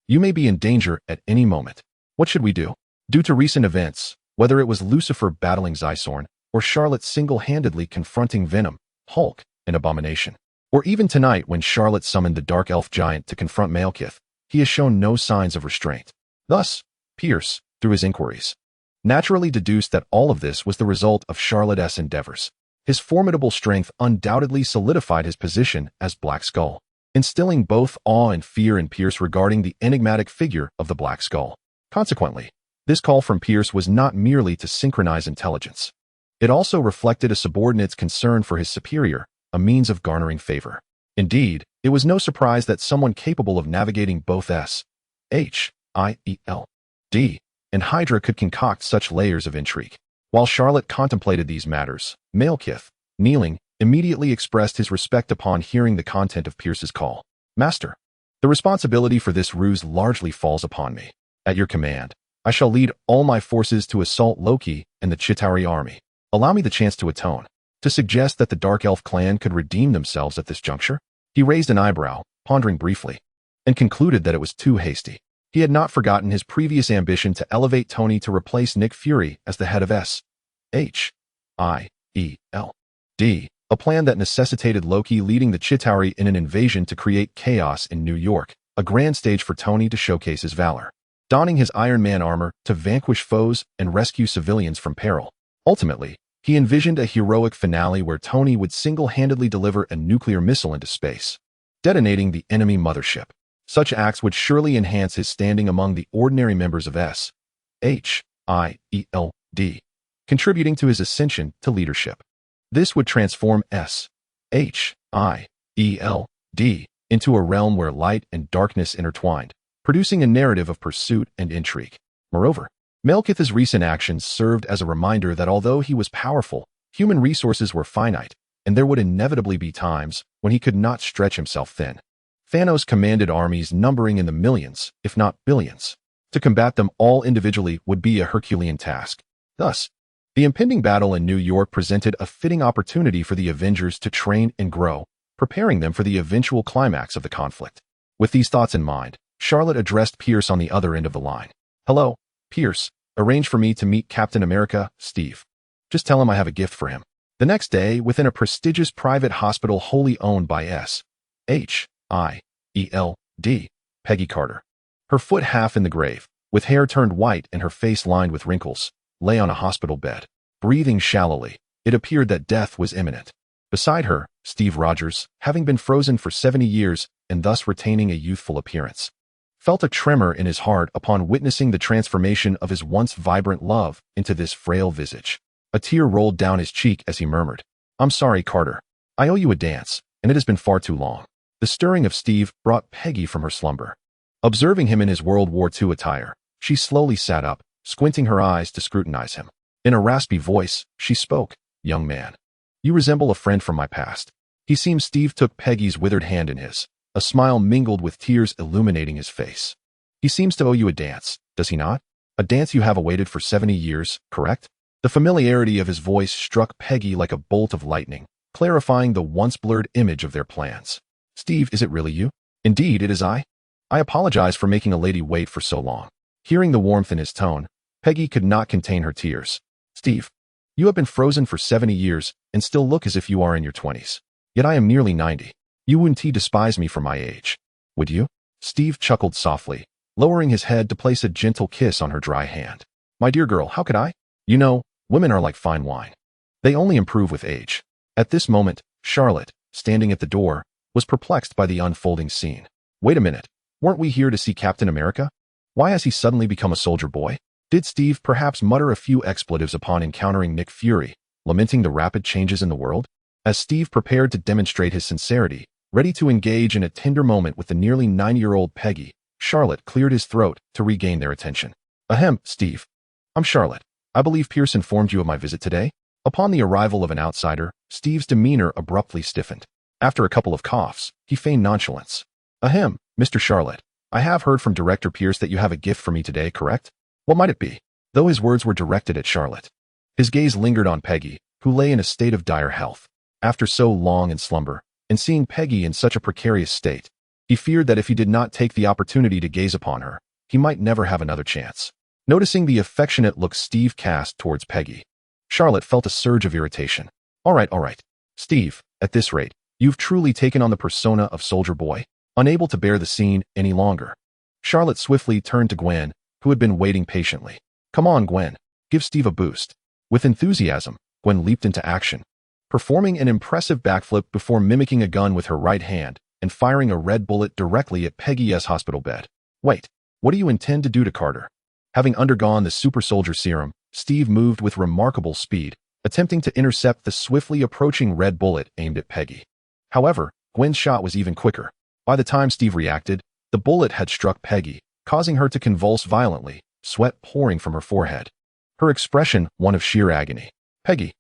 You may be in danger at any moment. What should we do? Due to recent events, whether it was Lucifer battling Zysorn, or Charlot single-handedly confronting Venom, Hulk, and Abomination, or even tonight when Charlot summoned the Dark Elf Giant to confront Malekith, he has shown no signs of restraint. Thus, Pierce, through his inquiries, naturally deduced that all of this was the result of Charlot's endeavors. His formidable strength undoubtedly solidified his position as Black Skull, instilling both awe and fear in Pierce regarding the enigmatic figure of the Black Skull. Consequently, this call from Pierce was not merely to synchronize intelligence. It also reflected a subordinate's concern for his superior, a means of garnering favor. Indeed, it was no surprise that someone capable of navigating both S, H, I, E, L, D, and Hydra could concoct such layers of intrigue. While Charlot contemplated these matters, Malekith, kneeling, immediately expressed his respect upon hearing the content of Pierce's call. Master, the responsibility for this ruse largely falls upon me. At your command, I shall lead all my forces to assault Loki and the Chitauri army. Allow me the chance to atone. To suggest that the Dark Elf clan could redeem themselves at this juncture? He raised an eyebrow, pondering briefly, and concluded that it was too hasty. He had not forgotten his previous ambition to elevate Tony to replace Nick Fury as the head of S.H.I.E.L.D., a plan that necessitated Loki leading the Chitauri in an invasion to create chaos in New York, a grand stage for Tony to showcase his valor. Donning his Iron Man armor to vanquish foes and rescue civilians from peril. Ultimately, he envisioned a heroic finale where Tony would single-handedly deliver a nuclear missile into space, detonating the enemy mothership. Such acts would surely enhance his standing among the ordinary members of S.H.I.E.L.D., contributing to his ascension to leadership. This would transform S.H.I.E.L.D. into a realm where light and darkness intertwined, producing a narrative of pursuit and intrigue. Moreover, Malekith's recent actions served as a reminder that although he was powerful, human resources were finite, and there would inevitably be times when he could not stretch himself thin. Thanos commanded armies numbering in the millions, if not billions. To combat them all individually would be a Herculean task. Thus, the impending battle in New York presented a fitting opportunity for the Avengers to train and grow, preparing them for the eventual climax of the conflict. With these thoughts in mind, Charlot addressed Pierce on the other end of the line. Hello, Pierce. Arrange for me to meet Captain America, Steve. Just tell him I have a gift for him. The next day, within a prestigious private hospital wholly owned by S.H.I.E.L.D., Peggy Carter, her foot half in the grave, with hair turned white and her face lined with wrinkles, lay on a hospital bed. Breathing shallowly, it appeared that death was imminent. Beside her, Steve Rogers, having been frozen for 70 years and thus retaining a youthful appearance, felt a tremor in his heart upon witnessing the transformation of his once vibrant love into this frail visage. A tear rolled down his cheek as he murmured, "I'm sorry, Carter. I owe you a dance, and it has been far too long." The stirring of Steve brought Peggy from her slumber. Observing him in his World War II attire, she slowly sat up, squinting her eyes to scrutinize him. In a raspy voice, she spoke, "Young man, you resemble a friend from my past." He seemed Steve took Peggy's withered hand in his, a smile mingled with tears illuminating his face. "He seems to owe you a dance, does he not? A dance you have awaited for 70 years, correct?" The familiarity of his voice struck Peggy like a bolt of lightning, clarifying the once blurred image of their plans. "Steve, is it really you?" "Indeed, it is I. I apologize for making a lady wait for so long." Hearing the warmth in his tone, Peggy could not contain her tears. "Steve, you have been frozen for 70 years and still look as if you are in your 20s. Yet I am nearly 90. You wouldn't despise me for my age, would you?" Steve chuckled softly, lowering his head to place a gentle kiss on her dry hand. "My dear girl, how could I? You know, women are like fine wine. They only improve with age." At this moment, Charlot, standing at the door, was perplexed by the unfolding scene. Wait a minute, weren't we here to see Captain America? Why has he suddenly become a soldier boy? Did Steve perhaps mutter a few expletives upon encountering Nick Fury, lamenting the rapid changes in the world? As Steve prepared to demonstrate his sincerity, ready to engage in a tender moment with the nearly 9-year-old Peggy, Charlot cleared his throat to regain their attention. "Ahem, Steve. I'm Charlot. I believe Pierce informed you of my visit today?" Upon the arrival of an outsider, Steve's demeanor abruptly stiffened. After a couple of coughs, he feigned nonchalance. "Ahem, Mr. Charlot. I have heard from Director Pierce that you have a gift for me today, correct? What might it be?" Though his words were directed at Charlot, his gaze lingered on Peggy, who lay in a state of dire health. After so long in slumber, and seeing Peggy in such a precarious state, he feared that if he did not take the opportunity to gaze upon her, he might never have another chance. Noticing the affectionate look Steve cast towards Peggy, Charlot felt a surge of irritation. All right, Steve, at this rate, you've truly taken on the persona of soldier boy, unable to bear the scene any longer." Charlot swiftly turned to Gwen, who had been waiting patiently. "Come on, Gwen, give Steve a boost." With enthusiasm, Gwen leaped into action, performing an impressive backflip before mimicking a gun with her right hand and firing a red bullet directly at Peggy's hospital bed. "Wait, what do you intend to do to Carter?" Having undergone the super soldier serum, Steve moved with remarkable speed, attempting to intercept the swiftly approaching red bullet aimed at Peggy. However, Gwen's shot was even quicker. By the time Steve reacted, the bullet had struck Peggy, causing her to convulse violently, sweat pouring from her forehead. Her expression one of sheer agony. Peggy,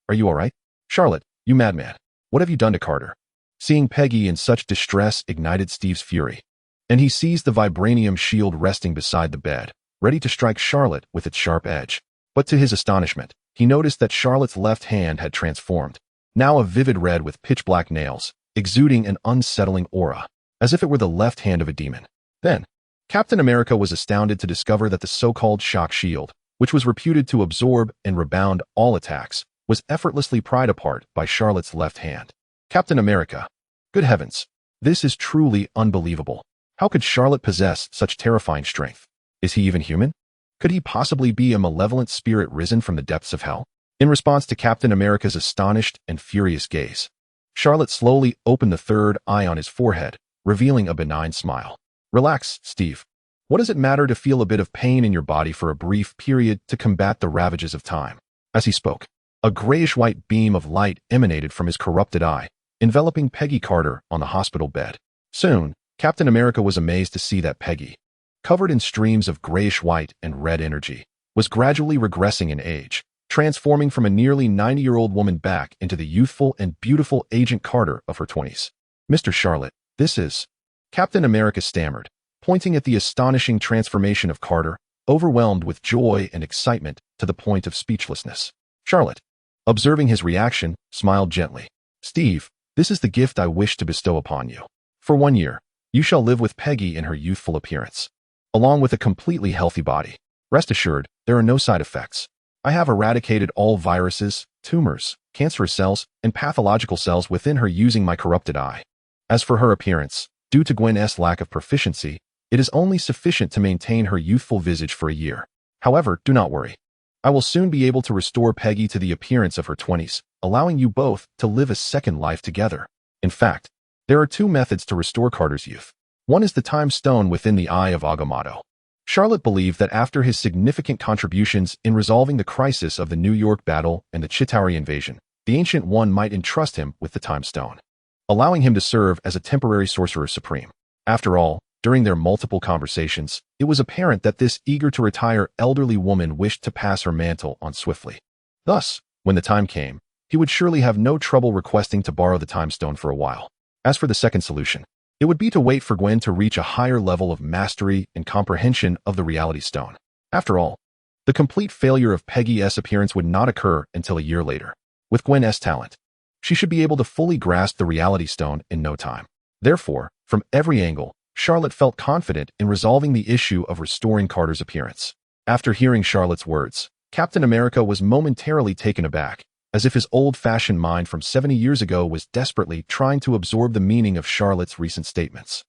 are you all right? Charlotte, you madman. What have you done to Carter? Seeing Peggy in such distress ignited Steve's fury, and he seized the vibranium shield resting beside the bed, ready to strike Charlotte with its sharp edge. But to his astonishment, he noticed that Charlotte's left hand had transformed, now a vivid red with pitch-black nails, exuding an unsettling aura, as if it were the left hand of a demon. Then, Captain America was astounded to discover that the so-called shock shield, which was reputed to absorb and rebound all attacks, was effortlessly pried apart by Charlotte's left hand. Captain America. Good heavens. This is truly unbelievable. How could Charlotte possess such terrifying strength? Is he even human? Could he possibly be a malevolent spirit risen from the depths of hell? In response to Captain America's astonished and furious gaze, Charlotte slowly opened the third eye on his forehead, revealing a benign smile. Relax, Steve. What does it matter to feel a bit of pain in your body for a brief period to combat the ravages of time? As he spoke, a grayish-white beam of light emanated from his corrupted eye, enveloping Peggy Carter on the hospital bed. Soon, Captain America was amazed to see that Peggy, covered in streams of grayish-white and red energy, was gradually regressing in age, transforming from a nearly 90-year-old woman back into the youthful and beautiful Agent Carter of her 20s. Mr. Charlotte, this is... Captain America stammered, pointing at the astonishing transformation of Carter, overwhelmed with joy and excitement to the point of speechlessness. Charlotte, observing his reaction, smiled gently. Steve, this is the gift I wish to bestow upon you. For 1 year, you shall live with Peggy in her youthful appearance, along with a completely healthy body. Rest assured, there are no side effects. I have eradicated all viruses, tumors, cancerous cells, and pathological cells within her using my corrupted eye. As for her appearance, due to Gwen's lack of proficiency, it is only sufficient to maintain her youthful visage for a year. However, do not worry. I will soon be able to restore Peggy to the appearance of her 20s, allowing you both to live a second life together. In fact, there are 2 methods to restore Carter's youth. One is the time stone within the eye of Agamotto. Charlotte believed that after his significant contributions in resolving the crisis of the New York battle and the Chitauri invasion, the Ancient One might entrust him with the time stone, allowing him to serve as a temporary sorcerer supreme. After all, during their multiple conversations, it was apparent that this eager-to-retire elderly woman wished to pass her mantle on swiftly. Thus, when the time came, he would surely have no trouble requesting to borrow the time stone for a while. As for the second solution, it would be to wait for Gwen to reach a higher level of mastery and comprehension of the reality stone. After all, the complete failure of Peggy's appearance would not occur until a year later. With Gwen's talent, she should be able to fully grasp the reality stone in no time. Therefore, from every angle, Charlotte felt confident in resolving the issue of restoring Carter's appearance. After hearing Charlotte's words, Captain America was momentarily taken aback, as if his old-fashioned mind from 70 years ago was desperately trying to absorb the meaning of Charlotte's recent statements.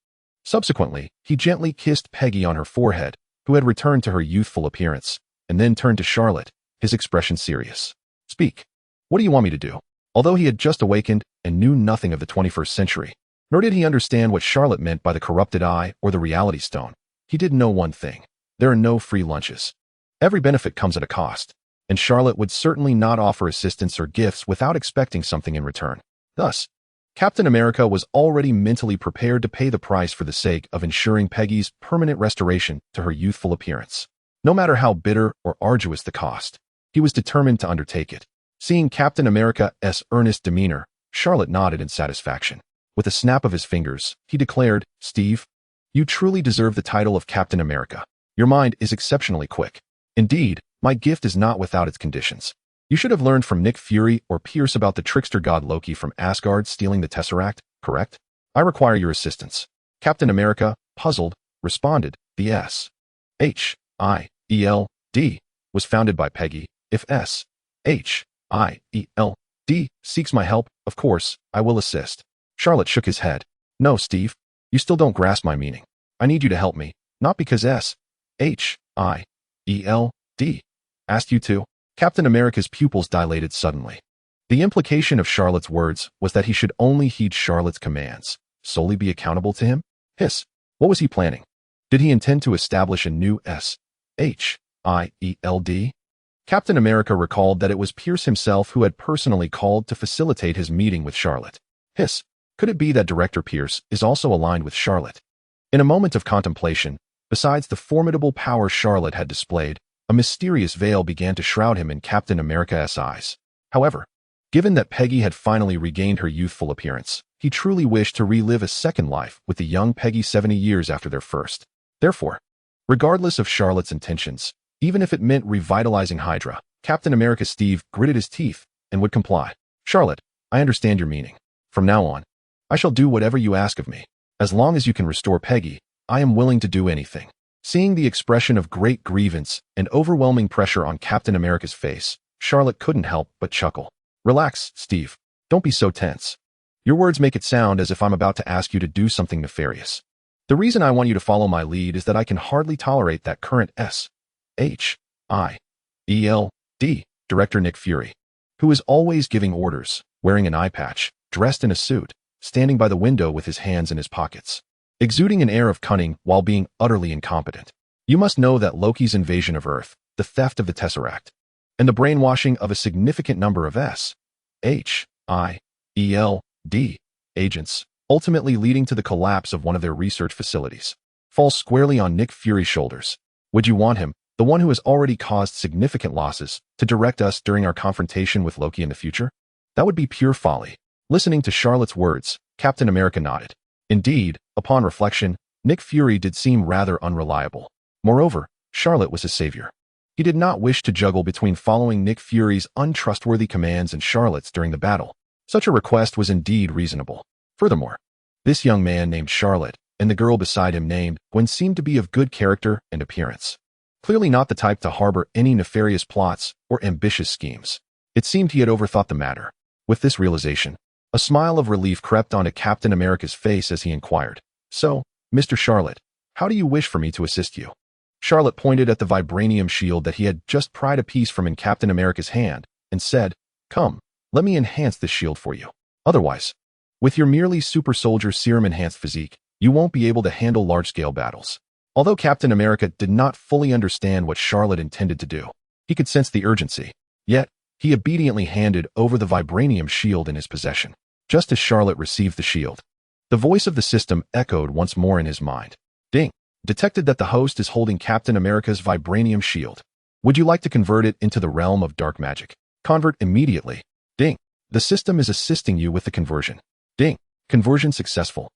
Subsequently, he gently kissed Peggy on her forehead, who had returned to her youthful appearance, and then turned to Charlotte, his expression serious. Speak. What do you want me to do? Although he had just awakened and knew nothing of the 21st century, nor did he understand what Charlotte meant by the corrupted eye or the reality stone, he did know one thing. There are no free lunches. Every benefit comes at a cost, and Charlotte would certainly not offer assistance or gifts without expecting something in return. Thus, Captain America was already mentally prepared to pay the price for the sake of ensuring Peggy's permanent restoration to her youthful appearance. No matter how bitter or arduous the cost, he was determined to undertake it. Seeing Captain America's earnest demeanor, Charlotte nodded in satisfaction. With a snap of his fingers, he declared, Steve, you truly deserve the title of Captain America. Your mind is exceptionally quick. Indeed, my gift is not without its conditions. You should have learned from Nick Fury or Pierce about the trickster god Loki from Asgard stealing the Tesseract, correct? I require your assistance. Captain America, puzzled, responded, the S-H-I-E-L-D was founded by Peggy. If S-H-I-E-L-D seeks my help, of course, I will assist. Charlotte shook his head. No, Steve, you still don't grasp my meaning. I need you to help me, not because S-H-I-E-L-D asked you to. Captain America's pupils dilated suddenly. The implication of Charlotte's words was that he should only heed Charlotte's commands, solely be accountable to him. What was he planning? Did he intend to establish a new S-H-I-E-L-D? Captain America recalled that it was Pierce himself who had personally called to facilitate his meeting with Charlotte. Could it be that Director Pierce is also aligned with Charlotte? In a moment of contemplation, Besides the formidable power Charlotte had displayed, a mysterious veil began to shroud him in Captain America's eyes. However, given that Peggy had finally regained her youthful appearance, he truly wished to relive a second life with the young Peggy 70 years after their first. Therefore, regardless of Charlotte's intentions, even if it meant revitalizing Hydra, Captain America Steve gritted his teeth and would comply. Charlotte, I understand your meaning. From now on, I shall do whatever you ask of me. As long as you can restore Peggy, I am willing to do anything. Seeing the expression of great grievance and overwhelming pressure on Captain America's face, Charlotte couldn't help but chuckle. Relax, Steve. Don't be so tense. Your words make it sound as if I'm about to ask you to do something nefarious. The reason I want you to follow my lead is that I can hardly tolerate that current S.H.I.E.L.D. director Nick Fury, who is always giving orders, wearing an eye patch, dressed in a suit, standing by the window with his hands in his pockets, exuding an air of cunning while being utterly incompetent. You must know that Loki's invasion of Earth, the theft of the Tesseract, and the brainwashing of a significant number of S.H.I.E.L.D. agents, ultimately leading to the collapse of one of their research facilities, falls squarely on Nick Fury's shoulders. Would you want him, the one who has already caused significant losses, to direct us during our confrontation with Loki in the future? That would be pure folly. Listening to Charlotte's words, Captain America nodded. Indeed, upon reflection, Nick Fury did seem rather unreliable. Moreover, Charlotte was his savior. He did not wish to juggle between following Nick Fury's untrustworthy commands and Charlotte's during the battle. Such a request was indeed reasonable. Furthermore, this young man named Charlotte, and the girl beside him named Gwen seemed to be of good character and appearance. Clearly not the type to harbor any nefarious plots or ambitious schemes. It seemed he had overthought the matter. With this realization, a smile of relief crept onto Captain America's face as he inquired, "So, Mr. Charlotte, how do you wish for me to assist you?" Charlotte pointed at the vibranium shield that he had just pried a piece from in Captain America's hand and said, "Come, let me enhance this shield for you. Otherwise, with your merely super soldier serum-enhanced physique, you won't be able to handle large-scale battles." Although Captain America did not fully understand what Charlotte intended to do, he could sense the urgency. Yet, he obediently handed over the vibranium shield in his possession. Just as Charlotte received the shield, the voice of the system echoed once more in his mind. Ding! Detected that the host is holding Captain America's vibranium shield. Would you like to convert it into the realm of dark magic? Convert immediately. Ding! The system is assisting you with the conversion. Ding! Conversion successful.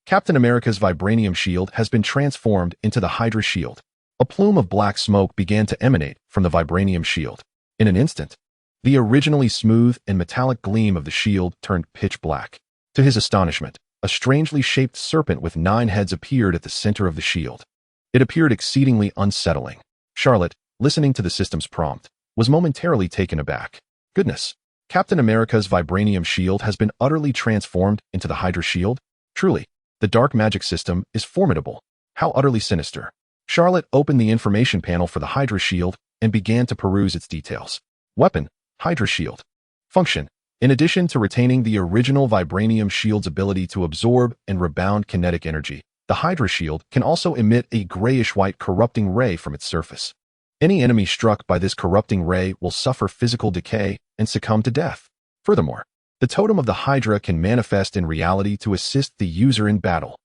Captain America's vibranium shield has been transformed into the Hydra shield. A plume of black smoke began to emanate from the vibranium shield. In an instant, the originally smooth and metallic gleam of the shield turned pitch black. To his astonishment, a strangely shaped serpent with 9 heads appeared at the center of the shield. It appeared exceedingly unsettling. Charlotte, listening to the system's prompt, was momentarily taken aback. Goodness, Captain America's vibranium shield has been utterly transformed into the Hydra shield? Truly, the dark magic system is formidable. How utterly sinister. Charlotte opened the information panel for the Hydra shield and began to peruse its details. Weapon, Hydra shield. Function. In addition to retaining the original vibranium shield's ability to absorb and rebound kinetic energy, the Hydra shield can also emit a grayish-white corrupting ray from its surface. Any enemy struck by this corrupting ray will suffer physical decay and succumb to death. Furthermore, the totem of the Hydra can manifest in reality to assist the user in battle.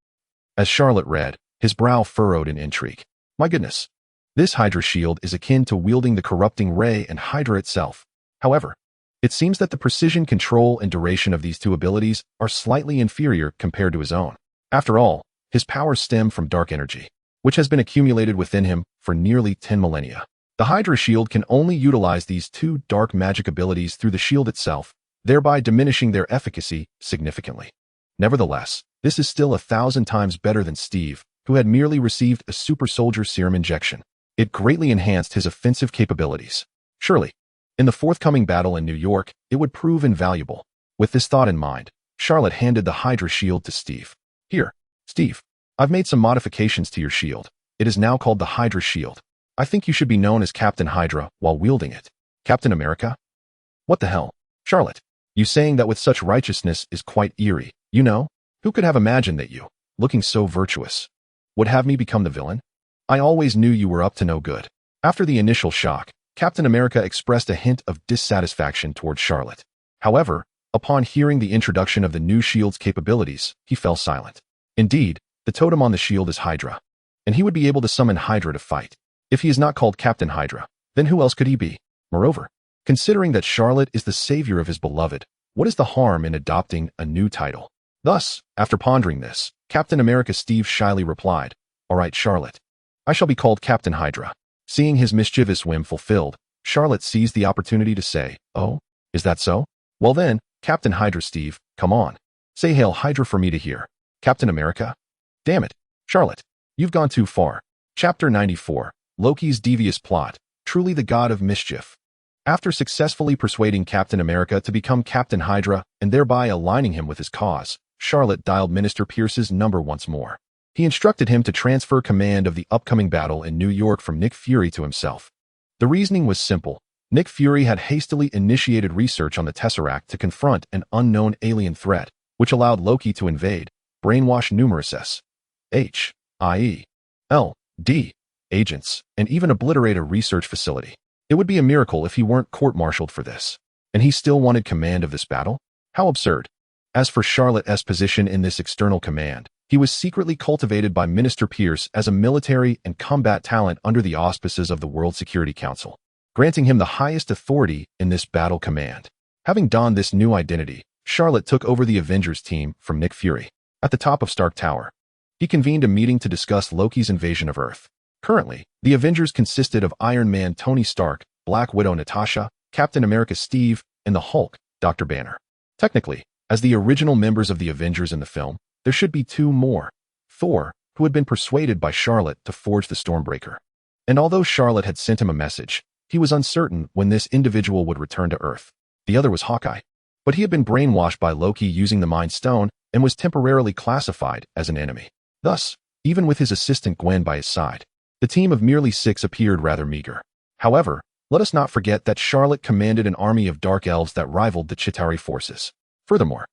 As Charlotte read, his brow furrowed in intrigue. My goodness. This Hydra shield is akin to wielding the corrupting ray and Hydra itself. However, it seems that the precision, control, and duration of these two abilities are slightly inferior compared to his own. After all, his powers stem from dark energy, which has been accumulated within him for nearly 10 millennia. The Hydra shield can only utilize these two dark magic abilities through the shield itself, thereby diminishing their efficacy significantly. Nevertheless, this is still 1,000 times better than Steve, who had merely received a super soldier serum injection. It greatly enhanced his offensive capabilities. Surely, in the forthcoming battle in New York, it would prove invaluable. With this thought in mind, Charlotte handed the Hydra shield to Steve. Here, Steve, I've made some modifications to your shield. It is now called the Hydra shield. I think you should be known as Captain Hydra while wielding it. Captain America? What the hell? Charlotte, you saying that with such righteousness is quite eerie. You know, who could have imagined that you, looking so virtuous, would have me become the villain? I always knew you were up to no good. After the initial shock, Captain America expressed a hint of dissatisfaction towards Charlotte. However, upon hearing the introduction of the new shield's capabilities, he fell silent. Indeed, the totem on the shield is Hydra. and he would be able to summon Hydra to fight. If he is not called Captain Hydra, then who else could he be? Moreover, considering that Charlotte is the savior of his beloved, what is the harm in adopting a new title? Thus, after pondering this, Captain America Steve shyly replied, "All right, Charlotte. I shall be called Captain Hydra." Seeing his mischievous whim fulfilled, Charlotte seized the opportunity to say, "Oh, is that so? Well then, Captain Hydra Steve, come on. Say Hail Hydra for me to hear. Captain America?" Damn it, Charlotte. You've gone too far. Chapter 94, Loki's Devious Plot, Truly the God of Mischief. After successfully persuading Captain America to become Captain Hydra and thereby aligning him with his cause, Charlotte dialed Minister Pierce's number once more. He instructed him to transfer command of the upcoming battle in New York from Nick Fury to himself. The reasoning was simple. Nick Fury had hastily initiated research on the Tesseract to confront an unknown alien threat, which allowed Loki to invade, brainwash numerous S.H.I.E.L.D. agents, and even obliterate a research facility. It would be a miracle if he weren't court-martialed for this. And he still wanted command of this battle? How absurd. As for Charlotte's position in this external command, he was secretly cultivated by Minister Pierce as a military and combat talent under the auspices of the World Security Council, granting him the highest authority in this battle command. Having donned this new identity, Charlotte took over the Avengers team from Nick Fury. At the top of Stark Tower, he convened a meeting to discuss Loki's invasion of Earth. Currently, the Avengers consisted of Iron Man Tony Stark, Black Widow Natasha, Captain America Steve, and the Hulk, Dr. Banner. Technically, as the original members of the Avengers in the film, there should be two more. Thor, who had been persuaded by Charlotte to forge the Stormbreaker. And although Charlotte had sent him a message, he was uncertain when this individual would return to Earth. The other was Hawkeye. But he had been brainwashed by Loki using the Mind Stone and was temporarily classified as an enemy. Thus, even with his assistant Gwen by his side, the team of merely 6 appeared rather meager. However, let us not forget that Charlotte commanded an army of dark elves that rivaled the Chitauri forces. Furthermore,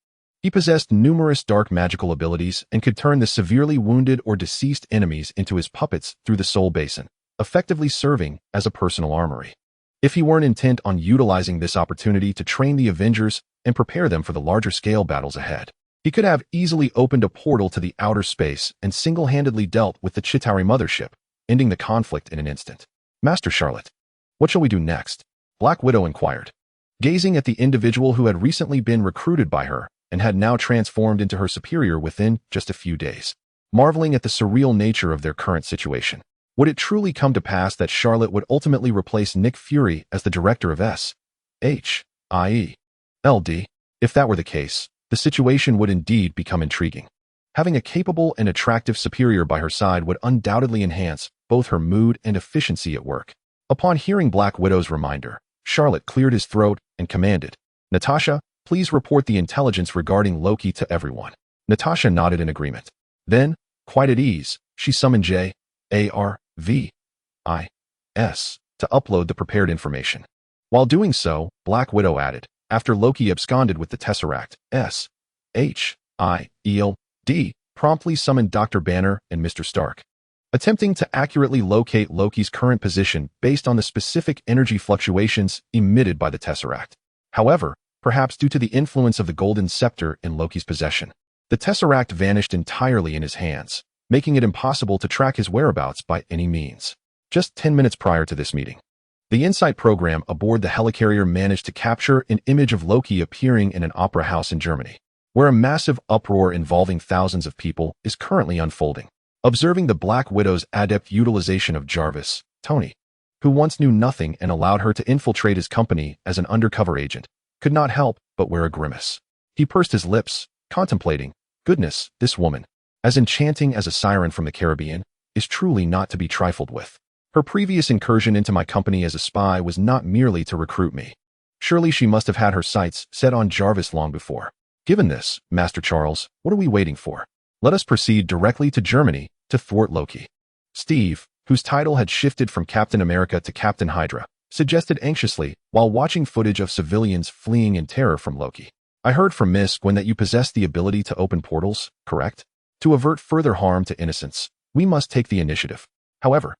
he possessed numerous dark magical abilities and could turn the severely wounded or deceased enemies into his puppets through the Soul Basin, effectively serving as a personal armory. If he weren't intent on utilizing this opportunity to train the Avengers and prepare them for the larger-scale battles ahead, he could have easily opened a portal to the outer space and single-handedly dealt with the Chitauri mothership, ending the conflict in an instant. "Master Charlotte, what shall we do next?" Black Widow inquired, gazing at the individual who had recently been recruited by her and had now transformed into her superior within just a few days, marveling at the surreal nature of their current situation. Would it truly come to pass that Charlotte would ultimately replace Nick Fury as the director of S.H.I.E.L.D.? If that were the case, the situation would indeed become intriguing. Having a capable and attractive superior by her side would undoubtedly enhance both her mood and efficiency at work. Upon hearing Black Widow's reminder, Charlotte cleared his throat and commanded, "Natasha, please report the intelligence regarding Loki to everyone." Natasha nodded in agreement. Then, quite at ease, she summoned J.A.R.V.I.S. to upload the prepared information. While doing so, Black Widow added, after Loki absconded with the Tesseract, S.H.I.E.L.D. promptly summoned Dr. Banner and Mr. Stark, attempting to accurately locate Loki's current position based on the specific energy fluctuations emitted by the Tesseract. However, perhaps due to the influence of the Golden Scepter in Loki's possession, the Tesseract vanished entirely in his hands, making it impossible to track his whereabouts by any means. Just 10 minutes prior to this meeting, the Insight program aboard the helicarrier managed to capture an image of Loki appearing in an opera house in Germany, where a massive uproar involving thousands of people is currently unfolding. Observing the Black Widow's adept utilization of Jarvis, Tony, who once knew nothing and allowed her to infiltrate his company as an undercover agent, could not help but wear a grimace. He pursed his lips, contemplating, goodness, this woman, as enchanting as a siren from the Caribbean, is truly not to be trifled with. Her previous incursion into my company as a spy was not merely to recruit me. Surely she must have had her sights set on Jarvis long before. Given this, Master Charles, what are we waiting for? Let us proceed directly to Germany to thwart Loki. Steve, whose title had shifted from Captain America to Captain Hydra, suggested anxiously while watching footage of civilians fleeing in terror from Loki. I heard from Miss Gwen that you possess the ability to open portals, correct? To avert further harm to innocents, we must take the initiative. However,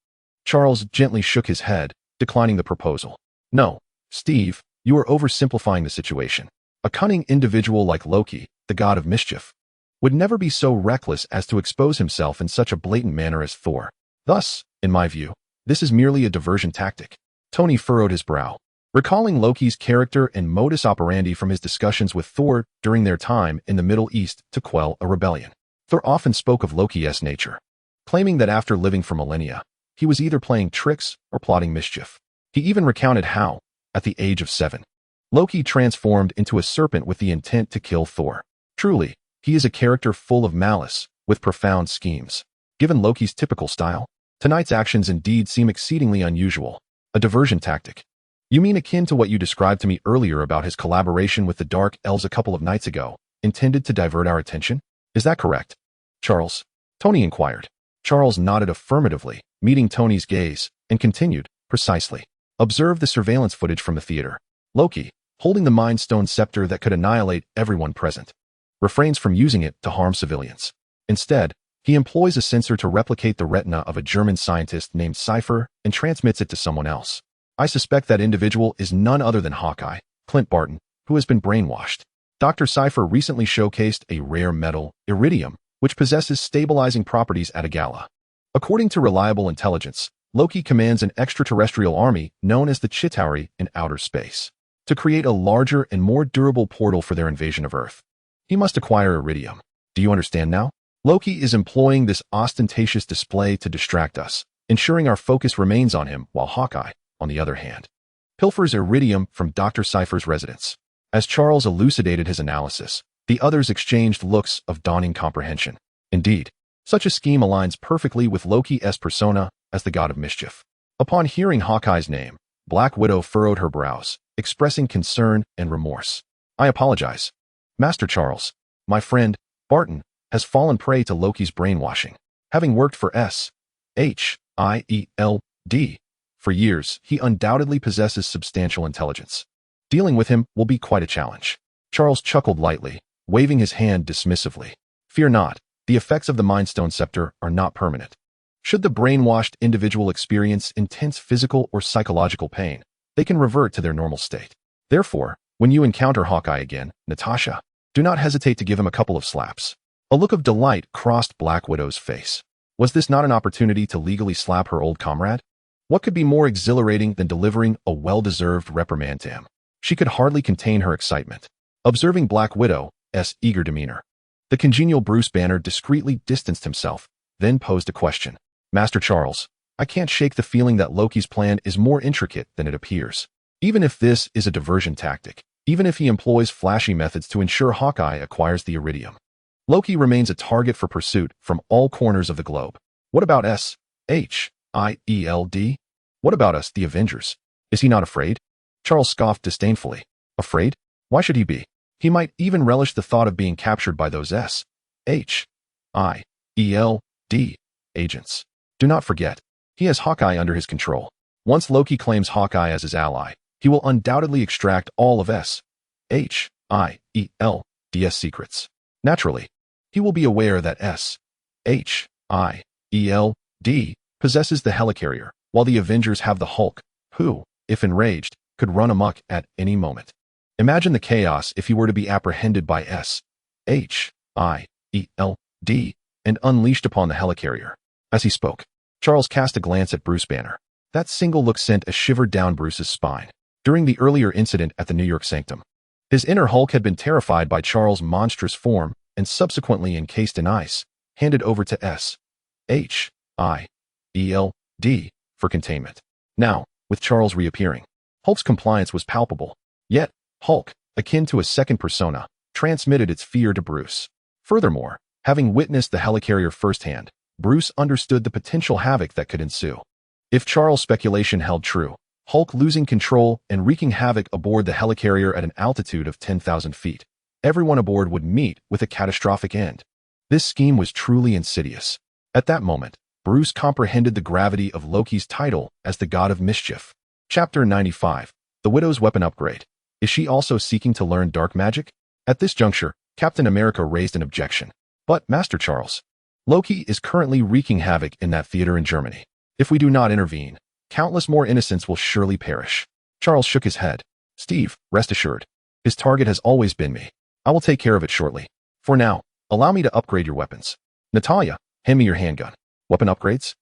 Charles gently shook his head, declining the proposal. No, Steve, you are oversimplifying the situation. A cunning individual like Loki, the god of mischief, would never be so reckless as to expose himself in such a blatant manner as Thor. Thus, in my view, this is merely a diversion tactic. Tony furrowed his brow, recalling Loki's character and modus operandi from his discussions with Thor during their time in the Middle East to quell a rebellion. Thor often spoke of Loki's nature, claiming that after living for millennia, he was either playing tricks or plotting mischief. He even recounted how, at the age of 7, Loki transformed into a serpent with the intent to kill Thor. Truly, he is a character full of malice, with profound schemes. Given Loki's typical style, tonight's actions indeed seem exceedingly unusual. A diversion tactic. You mean akin to what you described to me earlier about his collaboration with the Dark Elves a couple of nights ago, intended to divert our attention? Is that correct, Charles? Tony inquired. Charles nodded affirmatively, meeting Tony's gaze, and continued, precisely. Observe the surveillance footage from the theater. Loki, holding the Mind Stone scepter that could annihilate everyone present, refrains from using it to harm civilians. Instead, he employs a sensor to replicate the retina of a German scientist named Cypher and transmits it to someone else. I suspect that individual is none other than Hawkeye, Clint Barton, who has been brainwashed. Dr. Cypher recently showcased a rare metal, iridium, which possesses stabilizing properties at a gala. According to reliable intelligence, Loki commands an extraterrestrial army known as the Chitauri in outer space to create a larger and more durable portal for their invasion of Earth. He must acquire iridium. Do you understand now? Loki is employing this ostentatious display to distract us, ensuring our focus remains on him, while Hawkeye, on the other hand, pilfers iridium from Dr. Cypher's residence. As Charles elucidated his analysis, the others exchanged looks of dawning comprehension. Indeed, such a scheme aligns perfectly with Loki's persona as the god of mischief. Upon hearing Hawkeye's name, Black Widow furrowed her brows, expressing concern and remorse. I apologize. Master Charles, my friend, Barton, has fallen prey to Loki's brainwashing. Having worked for S.H.I.E.L.D. for years, he undoubtedly possesses substantial intelligence. Dealing with him will be quite a challenge. Charles chuckled lightly, waving his hand dismissively. Fear not, the effects of the Mind Stone scepter are not permanent. Should the brainwashed individual experience intense physical or psychological pain, they can revert to their normal state. Therefore, when you encounter Hawkeye again, Natasha, do not hesitate to give him a couple of slaps. A look of delight crossed Black Widow's face. Was this not an opportunity to legally slap her old comrade? What could be more exhilarating than delivering a well-deserved reprimand to him? She could hardly contain her excitement. Observing Black Widow's eager demeanor, the congenial Bruce Banner discreetly distanced himself, then posed a question. Master Charles, I can't shake the feeling that Loki's plan is more intricate than it appears. Even if this is a diversion tactic, even if he employs flashy methods to ensure Hawkeye acquires the iridium, Loki remains a target for pursuit from all corners of the globe. What about S.H.I.E.L.D.? What about us, the Avengers? Is he not afraid? Charles scoffed disdainfully. Afraid? Why should he be? He might even relish the thought of being captured by those S.H.I.E.L.D. agents. Do not forget, he has Hawkeye under his control. Once Loki claims Hawkeye as his ally, he will undoubtedly extract all of S.H.I.E.L.D.'s secrets. Naturally, he will be aware that S.H.I.E.L.D. possesses the helicarrier, while the Avengers have the Hulk, who, if enraged, could run amok at any moment. Imagine the chaos if he were to be apprehended by S.H.I.E.L.D. and unleashed upon the helicarrier. As he spoke, Charles cast a glance at Bruce Banner. That single look sent a shiver down Bruce's spine. During the earlier incident at the New York Sanctum, his inner Hulk had been terrified by Charles' monstrous form and subsequently encased in ice, handed over to S.H.I.E.L.D. for containment. Now, with Charles reappearing, Hulk's compliance was palpable. Yet, Hulk, akin to a second persona, transmitted its fear to Bruce. Furthermore, having witnessed the helicarrier firsthand, Bruce understood the potential havoc that could ensue. If Charles' speculation held true, Hulk losing control and wreaking havoc aboard the helicarrier at an altitude of 10,000 feet, everyone aboard would meet with a catastrophic end. This scheme was truly insidious. At that moment, Bruce comprehended the gravity of Loki's title as the god of mischief. Chapter 95. The Widow's Weapon Upgrade. Is she also seeking to learn dark magic? At this juncture, Captain America raised an objection. But, Master Charles, Loki is currently wreaking havoc in that theater in Germany. If we do not intervene, countless more innocents will surely perish. Charles shook his head. Steve, rest assured. His target has always been me. I will take care of it shortly. For now, allow me to upgrade your weapons. Natalia, hand me your handgun. Weapon upgrades?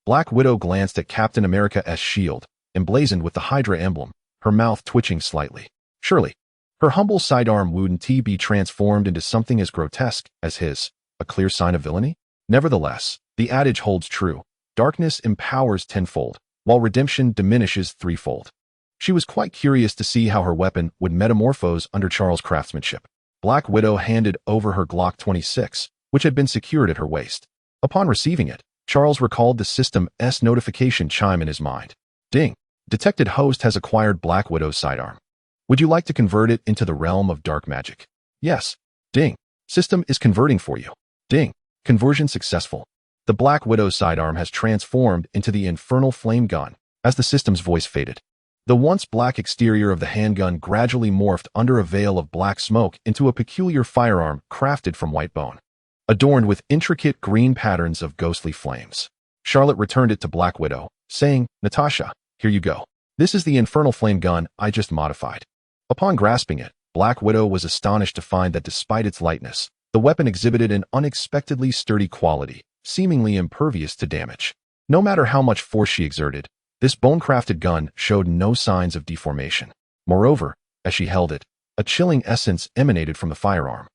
Black Widow glanced at Captain America's shield, emblazoned with the Hydra emblem, her mouth twitching slightly. Surely, her humble sidearm wouldn't be transformed into something as grotesque as his, a clear sign of villainy? Nevertheless, the adage holds true. Darkness empowers tenfold, while redemption diminishes threefold. She was quite curious to see how her weapon would metamorphose under Charles' craftsmanship. Black Widow handed over her Glock 26, which had been secured at her waist. Upon receiving it, Charles recalled the system's notification chime in his mind. Ding! Detected host has acquired Black Widow's sidearm. Would you like to convert it into the realm of dark magic? Yes. Ding! System is converting for you. Ding! Conversion successful. The Black Widow's sidearm has transformed into the infernal flame gun, as the system's voice faded. The once black exterior of the handgun gradually morphed under a veil of black smoke into a peculiar firearm crafted from white bone, adorned with intricate green patterns of ghostly flames. Charlotte returned it to Black Widow, saying, "Natasha, here you go. This is the infernal flame gun I just modified." Upon grasping it, Black Widow was astonished to find that despite its lightness, the weapon exhibited an unexpectedly sturdy quality, seemingly impervious to damage. No matter how much force she exerted, this bone-crafted gun showed no signs of deformation. Moreover, as she held it, a chilling essence emanated from the firearm,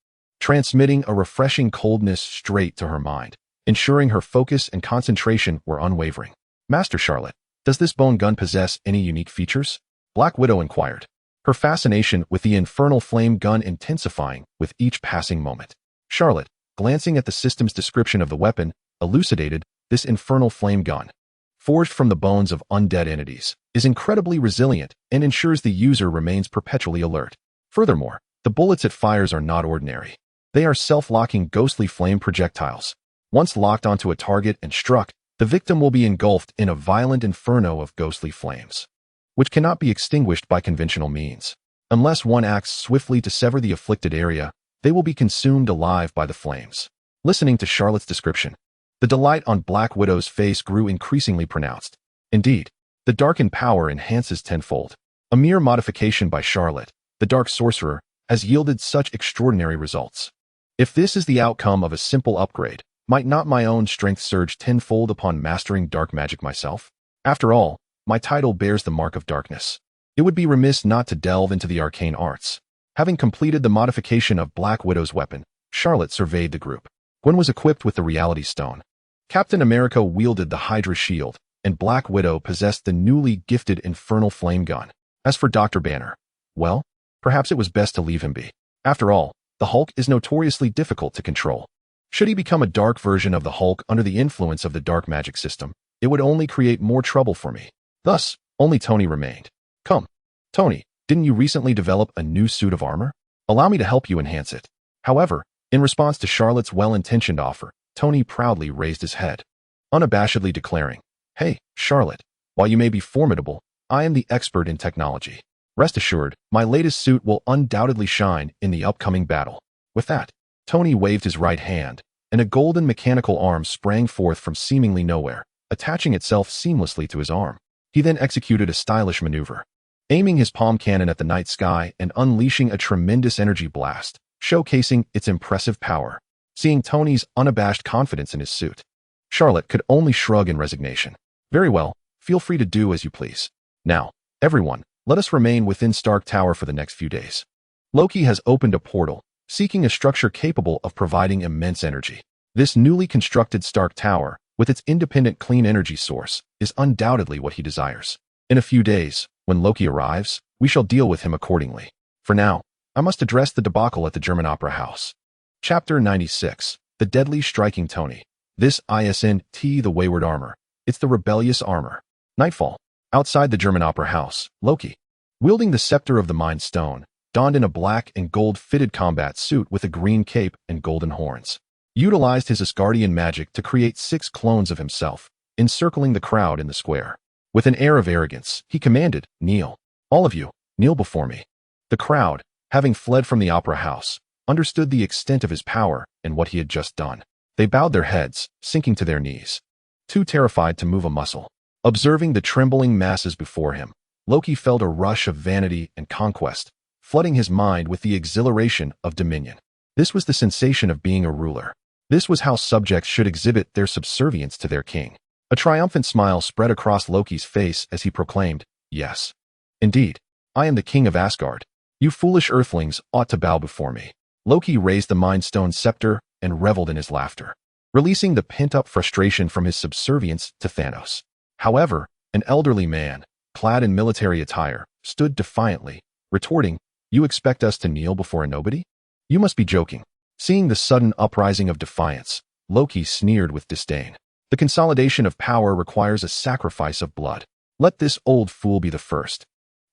transmitting a refreshing coldness straight to her mind, ensuring her focus and concentration were unwavering. "Master Charlotte, does this bone gun possess any unique features?" Black Widow inquired, her fascination with the infernal flame gun intensifying with each passing moment. Charlotte, glancing at the system's description of the weapon, elucidated, "This infernal flame gun, forged from the bones of undead entities, is incredibly resilient and ensures the user remains perpetually alert. Furthermore, the bullets it fires are not ordinary. They are self-locking ghostly flame projectiles. Once locked onto a target and struck, the victim will be engulfed in a violent inferno of ghostly flames, which cannot be extinguished by conventional means. Unless one acts swiftly to sever the afflicted area, they will be consumed alive by the flames." Listening to Charlotte's description, the delight on Black Widow's face grew increasingly pronounced. Indeed, the darkened power enhances tenfold. A mere modification by Charlotte, the Dark Sorcerer, has yielded such extraordinary results. If this is the outcome of a simple upgrade, might not my own strength surge tenfold upon mastering dark magic myself? After all, my title bears the mark of darkness. It would be remiss not to delve into the arcane arts. Having completed the modification of Black Widow's weapon, Charlotte surveyed the group. Gwen was equipped with the Reality Stone. Captain America wielded the Hydra shield, and Black Widow possessed the newly gifted infernal flame gun. As for Dr. Banner, well, perhaps it was best to leave him be. After all, the Hulk is notoriously difficult to control. Should he become a dark version of the Hulk under the influence of the dark magic system, it would only create more trouble for me. Thus, only Tony remained. "Come, Tony, didn't you recently develop a new suit of armor? Allow me to help you enhance it." However, in response to Charlotte's well-intentioned offer, Tony proudly raised his head, unabashedly declaring, "Hey, Charlotte, while you may be formidable, I am the expert in technology. Rest assured, my latest suit will undoubtedly shine in the upcoming battle." With that, Tony waved his right hand, and a golden mechanical arm sprang forth from seemingly nowhere, attaching itself seamlessly to his arm. He then executed a stylish maneuver, aiming his palm cannon at the night sky and unleashing a tremendous energy blast, showcasing its impressive power. Seeing Tony's unabashed confidence in his suit, Charlotte could only shrug in resignation. "Very well, feel free to do as you please. Now, everyone, let us remain within Stark Tower for the next few days." Loki has opened a portal, seeking a structure capable of providing immense energy. This newly constructed Stark Tower, with its independent clean energy source, is undoubtedly what he desires. In a few days, when Loki arrives, we shall deal with him accordingly. For now, I must address the debacle at the German Opera House. Chapter 96. The Deadly Striking Tony. This isn't the wayward armor. It's the rebellious armor. Nightfall. Outside the German Opera House, Loki, wielding the scepter of the Mind Stone, donned in a black and gold-fitted combat suit with a green cape and golden horns, utilized his Asgardian magic to create 6 clones of himself, encircling the crowd in the square. With an air of arrogance, he commanded, "Kneel. All of you, kneel before me." The crowd, having fled from the opera house, understood the extent of his power and what he had just done. They bowed their heads, sinking to their knees, too terrified to move a muscle. Observing the trembling masses before him, Loki felt a rush of vanity and conquest, flooding his mind with the exhilaration of dominion. This was the sensation of being a ruler. This was how subjects should exhibit their subservience to their king. A triumphant smile spread across Loki's face as he proclaimed, "Yes. Indeed. I am the king of Asgard. You foolish earthlings ought to bow before me." Loki raised the Mind Stone scepter and reveled in his laughter, releasing the pent-up frustration from his subservience to Thanos. However, an elderly man, clad in military attire, stood defiantly, retorting, "You expect us to kneel before a nobody? You must be joking." Seeing the sudden uprising of defiance, Loki sneered with disdain. The consolidation of power requires a sacrifice of blood. Let this old fool be the first.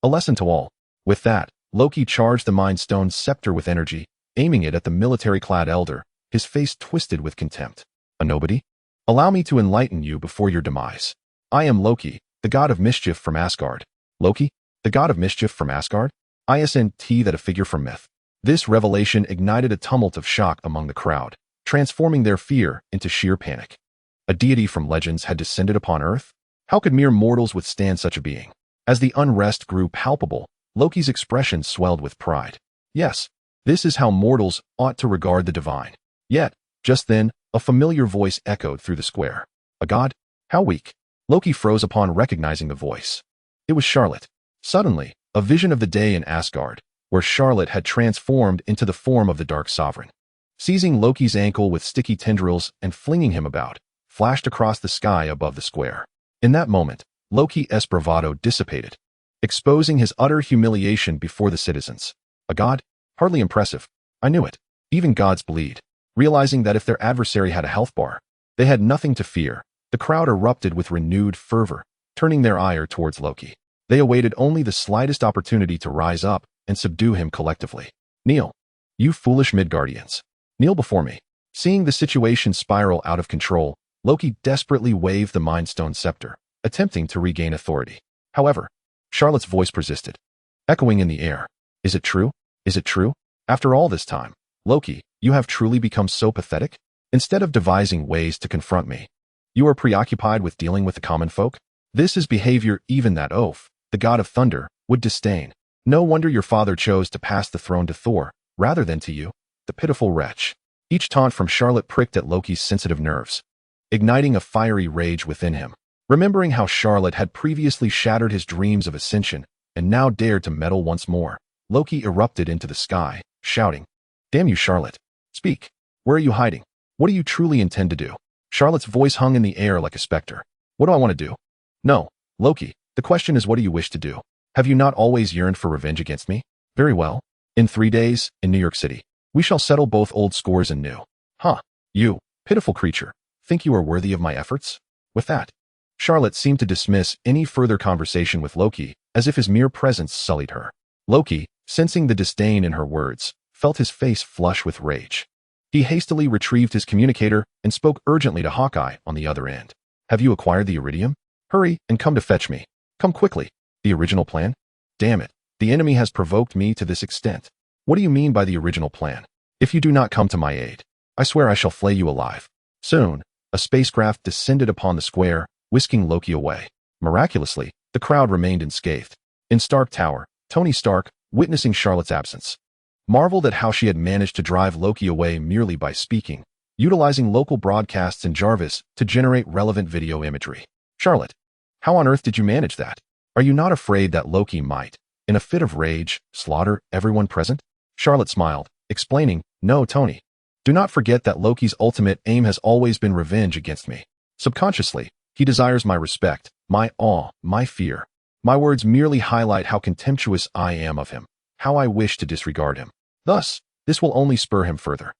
A lesson to all. With that, Loki charged the Mind Stone scepter with energy, aiming it at the military-clad elder, his face twisted with contempt. "A nobody? Allow me to enlighten you before your demise. I am Loki, the god of mischief from Asgard." Loki, the god of mischief from Asgard? Isn't that a figure from myth? This revelation ignited a tumult of shock among the crowd, transforming their fear into sheer panic. A deity from legends had descended upon Earth? How could mere mortals withstand such a being? As the unrest grew palpable, Loki's expression swelled with pride. Yes, this is how mortals ought to regard the divine. Yet, just then, a familiar voice echoed through the square. A god? How weak. Loki froze upon recognizing the voice. It was Charlot. Suddenly, a vision of the day in Asgard, where Charlot had transformed into the form of the Dark Sovereign. Seizing Loki's ankle with sticky tendrils and flinging him about, flashed across the sky above the square. In that moment, Loki's bravado dissipated, exposing his utter humiliation before the citizens. A god? Hardly impressive. I knew it. Even gods bleed. Realizing that if their adversary had a health bar, they had nothing to fear, the crowd erupted with renewed fervor, turning their ire towards Loki. They awaited only the slightest opportunity to rise up and subdue him collectively. "Kneel. You foolish Midgardians. Kneel before me." Seeing the situation spiral out of control, Loki desperately waved the Mind Stone scepter, attempting to regain authority. However, Charlot's voice persisted, echoing in the air. "Is it true? Is it true? After all this time, Loki, you have truly become so pathetic? Instead of devising ways to confront me, you are preoccupied with dealing with the common folk? This is behavior even that oaf, the god of thunder, would disdain. No wonder your father chose to pass the throne to Thor, rather than to you, the pitiful wretch." Each taunt from Charlot pricked at Loki's sensitive nerves, igniting a fiery rage within him. Remembering how Charlot had previously shattered his dreams of ascension and now dared to meddle once more, Loki erupted into the sky, shouting, "Damn you, Charlot! Speak! Where are you hiding? What do you truly intend to do?" Charlot's voice hung in the air like a specter. "What do I want to do? No, Loki, the question is what do you wish to do? Have you not always yearned for revenge against me? Very well. In 3 days, in New York City, we shall settle both old scores and new. Huh, you, pitiful creature, think you are worthy of my efforts?" With that, Charlot seemed to dismiss any further conversation with Loki, as if his mere presence sullied her. Loki, sensing the disdain in her words, felt his face flush with rage. He hastily retrieved his communicator and spoke urgently to Hawkeye on the other end. "Have you acquired the iridium? Hurry and come to fetch me. Come quickly. The original plan? Damn it, the enemy has provoked me to this extent. What do you mean by the original plan? If you do not come to my aid, I swear I shall flay you alive." Soon, a spacecraft descended upon the square, whisking Loki away. Miraculously, the crowd remained unscathed. In Stark Tower, Tony Stark, witnessing Charlot's absence, marveled at how she had managed to drive Loki away merely by speaking, utilizing local broadcasts and Jarvis to generate relevant video imagery. "Charlot, how on earth did you manage that? Are you not afraid that Loki might, in a fit of rage, slaughter everyone present?" Charlot smiled, explaining, "No, Tony. Do not forget that Loki's ultimate aim has always been revenge against me. Subconsciously, he desires my respect, my awe, my fear. My words merely highlight how contemptuous I am of him, how I wish to disregard him. Thus, this will only spur him further,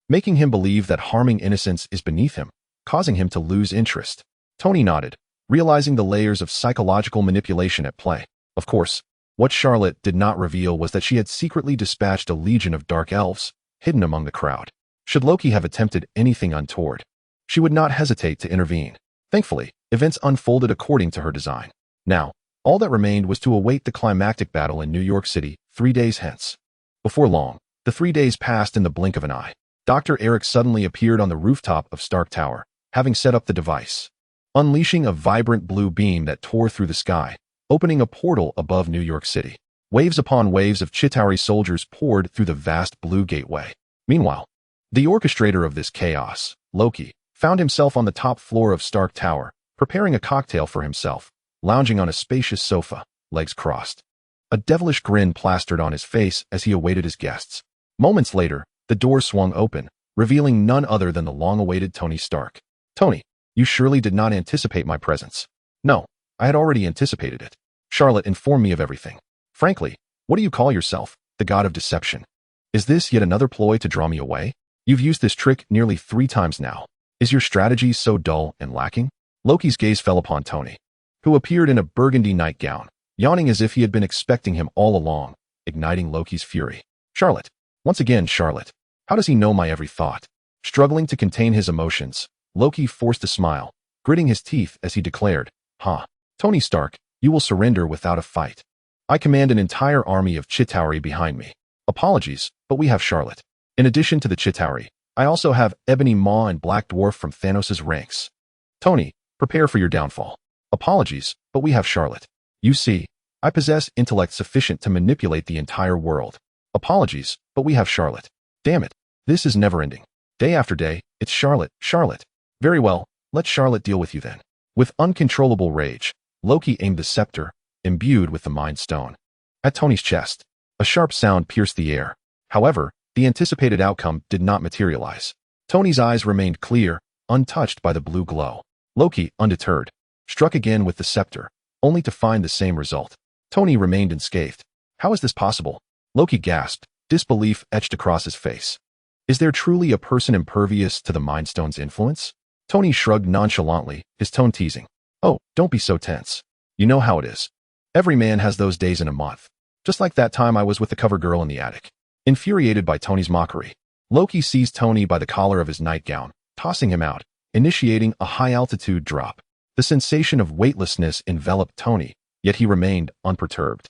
making him believe that harming innocence is beneath him, causing him to lose interest." Tony nodded, realizing the layers of psychological manipulation at play. Of course, what Charlot did not reveal was that she had secretly dispatched a legion of dark elves, hidden among the crowd. Should Loki have attempted anything untoward, she would not hesitate to intervene. Thankfully, events unfolded according to her design. Now, all that remained was to await the climactic battle in New York City 3 days hence. Before long, the 3 days passed in the blink of an eye. Dr. Eric suddenly appeared on the rooftop of Stark Tower, having set up the device, unleashing a vibrant blue beam that tore through the sky, opening a portal above New York City. Waves upon waves of Chitauri soldiers poured through the vast blue gateway. Meanwhile, the orchestrator of this chaos, Loki, found himself on the top floor of Stark Tower, preparing a cocktail for himself, lounging on a spacious sofa, legs crossed. A devilish grin plastered on his face as he awaited his guests. Moments later, the door swung open, revealing none other than the long-awaited Tony Stark. Tony, you surely did not anticipate my presence. No, I had already anticipated it. Charlotte informed me of everything. Frankly, what do you call yourself, the god of deception? Is this yet another ploy to draw me away? You've used this trick nearly 3 times now. Is your strategy so dull and lacking? Loki's gaze fell upon Tony, who appeared in a burgundy nightgown, yawning as if he had been expecting him all along, igniting Loki's fury. Charlotte. Once again, Charlotte. How does he know my every thought? Struggling to contain his emotions, Loki forced a smile, gritting his teeth as he declared, Tony Stark, you will surrender without a fight. I command an entire army of Chitauri behind me. Apologies, but we have Charlotte. In addition to the Chitauri, I also have Ebony Maw and Black Dwarf from Thanos' ranks. Tony, prepare for your downfall. Apologies, but we have Charlotte. You see, I possess intellect sufficient to manipulate the entire world. Apologies, but we have Charlotte. Damn it, this is never-ending. Day after day, it's Charlotte, Charlotte. Very well, let Charlotte deal with you then. With uncontrollable rage, Loki aimed the scepter, imbued with the Mind Stone, at Tony's chest. A sharp sound pierced the air. However, the anticipated outcome did not materialize. Tony's eyes remained clear, untouched by the blue glow. Loki, undeterred, struck again with the scepter, only to find the same result. Tony remained unscathed. How is this possible? Loki gasped, disbelief etched across his face. Is there truly a person impervious to the Mind Stone's influence? Tony shrugged nonchalantly, his tone teasing. Oh, don't be so tense. You know how it is. Every man has those days in a month. Just like that time I was with the cover girl in the attic. Infuriated by Tony's mockery, Loki seized Tony by the collar of his nightgown, tossing him out, initiating a high-altitude drop. The sensation of weightlessness enveloped Tony, yet he remained unperturbed.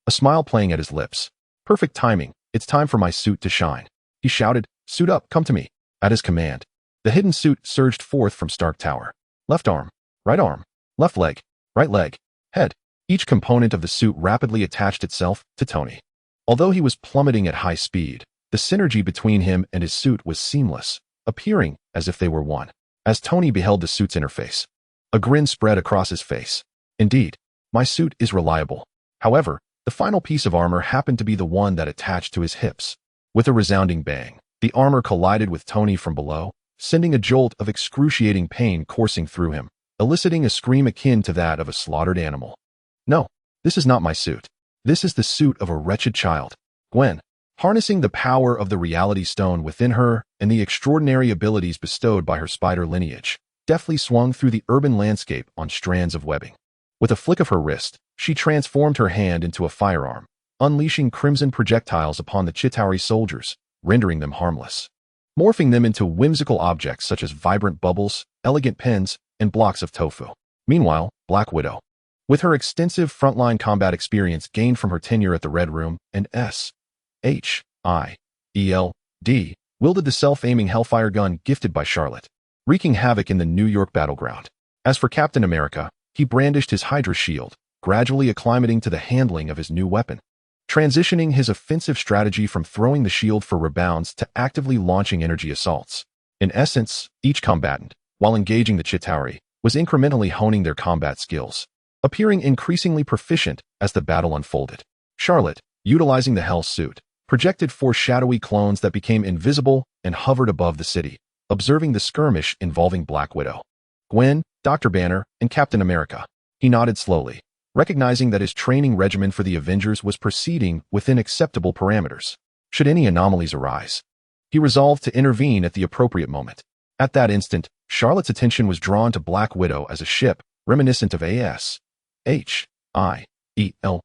A smile playing at his lips. Perfect timing, it's time for my suit to shine. He shouted, suit up, come to me. At his command, the hidden suit surged forth from Stark Tower. Left arm, left leg, right leg, head. Each component of the suit rapidly attached itself to Tony. Although he was plummeting at high speed, the synergy between him and his suit was seamless, appearing as if they were one. As Tony beheld the suit's interface, a grin spread across his face. Indeed, my suit is reliable. However, the final piece of armor happened to be the one that attached to his hips. With a resounding bang, the armor collided with Tony from below, sending a jolt of excruciating pain coursing through him, eliciting a scream akin to that of a slaughtered animal. No, this is not my suit. This is the suit of a wretched child. Gwen, harnessing the power of the reality stone within her and the extraordinary abilities bestowed by her spider lineage, deftly swung through the urban landscape on strands of webbing. With a flick of her wrist, she transformed her hand into a firearm, unleashing crimson projectiles upon the Chitauri soldiers, rendering them harmless. Morphing them into whimsical objects such as vibrant bubbles, elegant pens, and blocks of tofu. Meanwhile, Black Widow, with her extensive frontline combat experience gained from her tenure at the Red Room and SHIELD, wielded the self-aiming Hellfire gun gifted by Charlotte, wreaking havoc in the New York battleground. As for Captain America, he brandished his Hydra shield, gradually acclimating to the handling of his new weapon, transitioning his offensive strategy from throwing the shield for rebounds to actively launching energy assaults. In essence, each combatant, while engaging the Chitauri, was incrementally honing their combat skills, appearing increasingly proficient as the battle unfolded. Charlotte, utilizing the Hell suit, projected 4 shadowy clones that became invisible and hovered above the city, observing the skirmish involving Black Widow, Gwen, Dr. Banner, and Captain America. He nodded slowly, recognizing that his training regimen for the Avengers was proceeding within acceptable parameters. Should any anomalies arise, he resolved to intervene at the appropriate moment. At that instant, Charlotte's attention was drawn to Black Widow as a ship, reminiscent of SHIELD,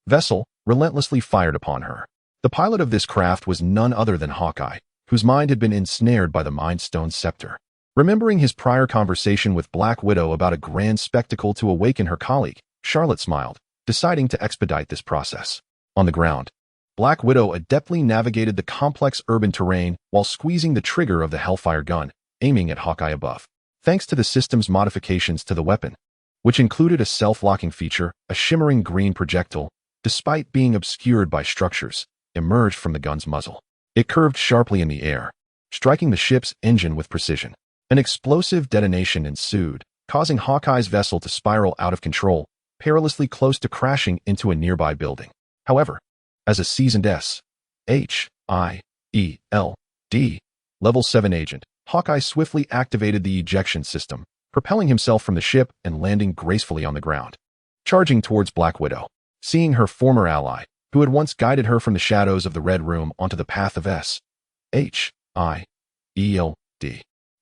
vessel, relentlessly fired upon her. The pilot of this craft was none other than Hawkeye, whose mind had been ensnared by the Mind Stone scepter. Remembering his prior conversation with Black Widow about a grand spectacle to awaken her colleague, Charlotte smiled, deciding to expedite this process. On the ground, Black Widow adeptly navigated the complex urban terrain while squeezing the trigger of the Hellfire gun, aiming at Hawkeye above. Thanks to the system's modifications to the weapon, which included a self-locking feature, a shimmering green projectile, despite being obscured by structures, emerged from the gun's muzzle. It curved sharply in the air, striking the ship's engine with precision. An explosive detonation ensued, causing Hawkeye's vessel to spiral out of control, perilously close to crashing into a nearby building. However, as a seasoned S.H.I.E.L.D. Level 7 agent, Hawkeye swiftly activated the ejection system, propelling himself from the ship and landing gracefully on the ground. Charging towards Black Widow, seeing her former ally, who had once guided her from the shadows of the Red Room onto the path of S.H.I.E.L.D.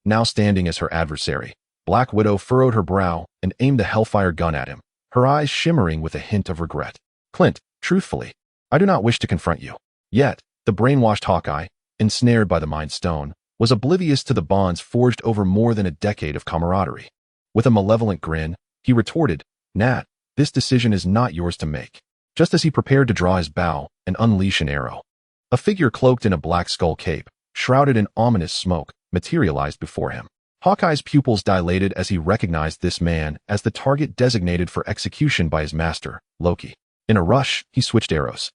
Now standing as her adversary, Black Widow furrowed her brow and aimed the Hellfire gun at him, her eyes shimmering with a hint of regret. Clint, truthfully, I do not wish to confront you. Yet, the brainwashed Hawkeye, ensnared by the Mind Stone, was oblivious to the bonds forged over more than a decade of camaraderie. With a malevolent grin, he retorted, Nat, this decision is not yours to make. Just as he prepared to draw his bow and unleash an arrow, a figure cloaked in a black skull cape, shrouded in ominous smoke, materialized before him. Hawkeye's pupils dilated as he recognized this man as the target designated for execution by his master, Loki. In a rush, he switched arrows,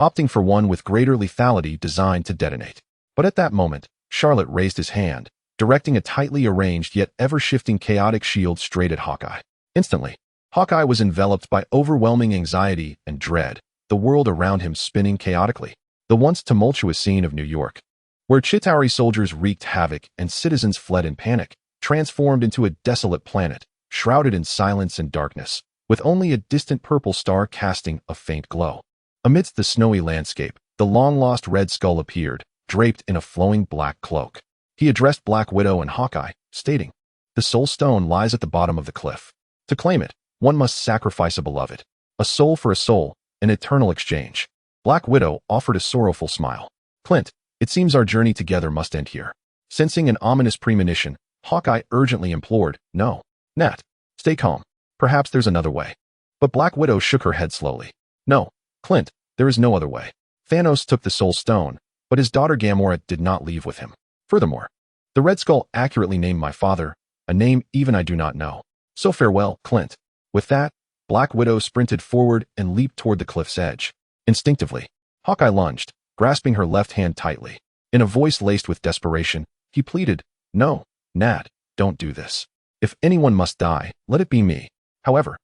opting for one with greater lethality designed to detonate. But at that moment, Charlot raised his hand, directing a tightly arranged yet ever-shifting chaotic shield straight at Hawkeye. Instantly, Hawkeye was enveloped by overwhelming anxiety and dread, the world around him spinning chaotically. The once tumultuous scene of New York, where Chitauri soldiers wreaked havoc and citizens fled in panic, transformed into a desolate planet, shrouded in silence and darkness, with only a distant purple star casting a faint glow. Amidst the snowy landscape, the long-lost Red Skull appeared, draped in a flowing black cloak. He addressed Black Widow and Hawkeye, stating, The Soul Stone lies at the bottom of the cliff. To claim it, one must sacrifice a beloved. A soul for a soul, an eternal exchange. Black Widow offered a sorrowful smile. Clint, it seems our journey together must end here. Sensing an ominous premonition, Hawkeye urgently implored, No, Nat, stay calm. Perhaps there's another way. But Black Widow shook her head slowly. No, Clint, there is no other way. Thanos took the Soul Stone, but his daughter Gamora did not leave with him. Furthermore, the Red Skull accurately named my father, a name even I do not know. So farewell, Clint. With that, Black Widow sprinted forward and leaped toward the cliff's edge. Instinctively, Hawkeye lunged, grasping her left hand tightly. In a voice laced with desperation, he pleaded, No, Nat, don't do this. If anyone must die, let it be me. However,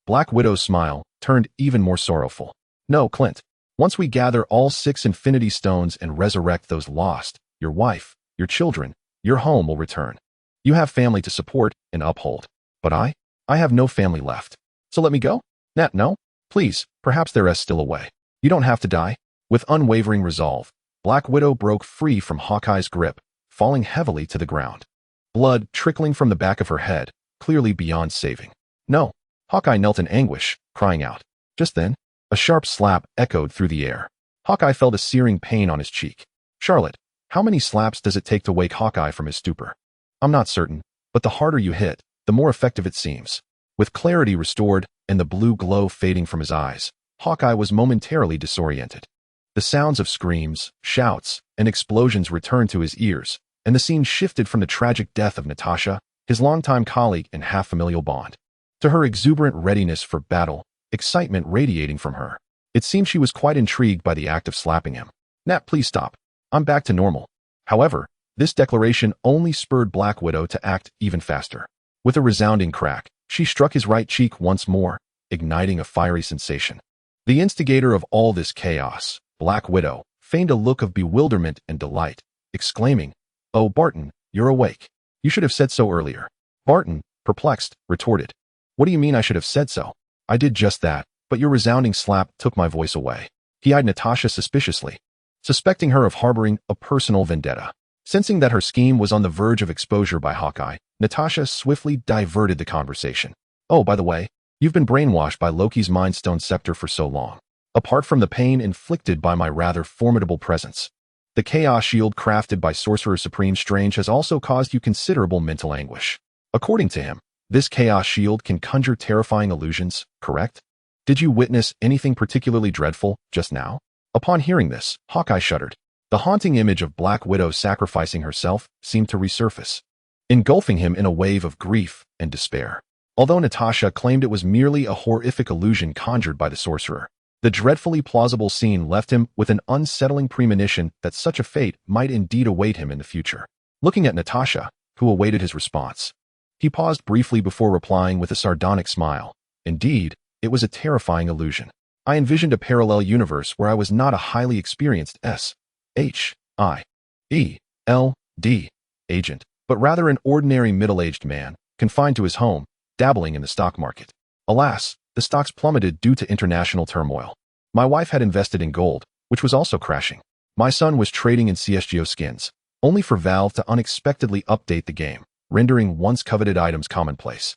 Black Widow's smile turned even more sorrowful. No, Clint. Once we gather all 6 Infinity Stones and resurrect those lost, your wife, your children, your home will return. You have family to support and uphold. But I have no family left. So let me go? Nat, no? Please, perhaps there is still a way. You don't have to die. With unwavering resolve, Black Widow broke free from Hawkeye's grip, falling heavily to the ground. Blood trickling from the back of her head, clearly beyond saving. No. Hawkeye knelt in anguish, crying out. Just then, a sharp slap echoed through the air. Hawkeye felt a searing pain on his cheek. Charlotte, how many slaps does it take to wake Hawkeye from his stupor? I'm not certain, but the harder you hit, the more effective it seems. With clarity restored and the blue glow fading from his eyes, Hawkeye was momentarily disoriented. The sounds of screams, shouts, and explosions returned to his ears, and the scene shifted from the tragic death of Natasha, his longtime colleague and half-familial bond, to her exuberant readiness for battle, excitement radiating from her. It seemed she was quite intrigued by the act of slapping him. Nat, please stop. I'm back to normal. However, this declaration only spurred Black Widow to act even faster. With a resounding crack, she struck his right cheek once more, igniting a fiery sensation. The instigator of all this chaos, Black Widow, feigned a look of bewilderment and delight, exclaiming, Oh, Barton, you're awake. You should have said so earlier. Barton, perplexed, retorted, What do you mean I should have said so? I did just that, but your resounding slap took my voice away. He eyed Natasha suspiciously, suspecting her of harboring a personal vendetta. Sensing that her scheme was on the verge of exposure by Hawkeye, Natasha swiftly diverted the conversation. Oh, by the way, you've been brainwashed by Loki's Mind Stone scepter for so long. Apart from the pain inflicted by my rather formidable presence, the Chaos Shield crafted by Sorcerer Supreme Strange has also caused you considerable mental anguish. According to him, this Chaos Shield can conjure terrifying illusions, correct? Did you witness anything particularly dreadful just now? Upon hearing this, Hawkeye shuddered. The haunting image of Black Widow sacrificing herself seemed to resurface, engulfing him in a wave of grief and despair. Although Natasha claimed it was merely a horrific illusion conjured by the sorcerer, the dreadfully plausible scene left him with an unsettling premonition that such a fate might indeed await him in the future. Looking at Natasha, who awaited his response, He paused briefly before replying with a sardonic smile. Indeed, it was a terrifying illusion. I envisioned a parallel universe where I was not a highly experienced S.H.I.E.L.D. agent, but rather an ordinary middle-aged man, confined to his home, dabbling in the stock market. Alas, the stocks plummeted due to international turmoil. My wife had invested in gold, which was also crashing. My son was trading in CSGO skins, only for Valve to unexpectedly update the game, rendering once coveted items commonplace,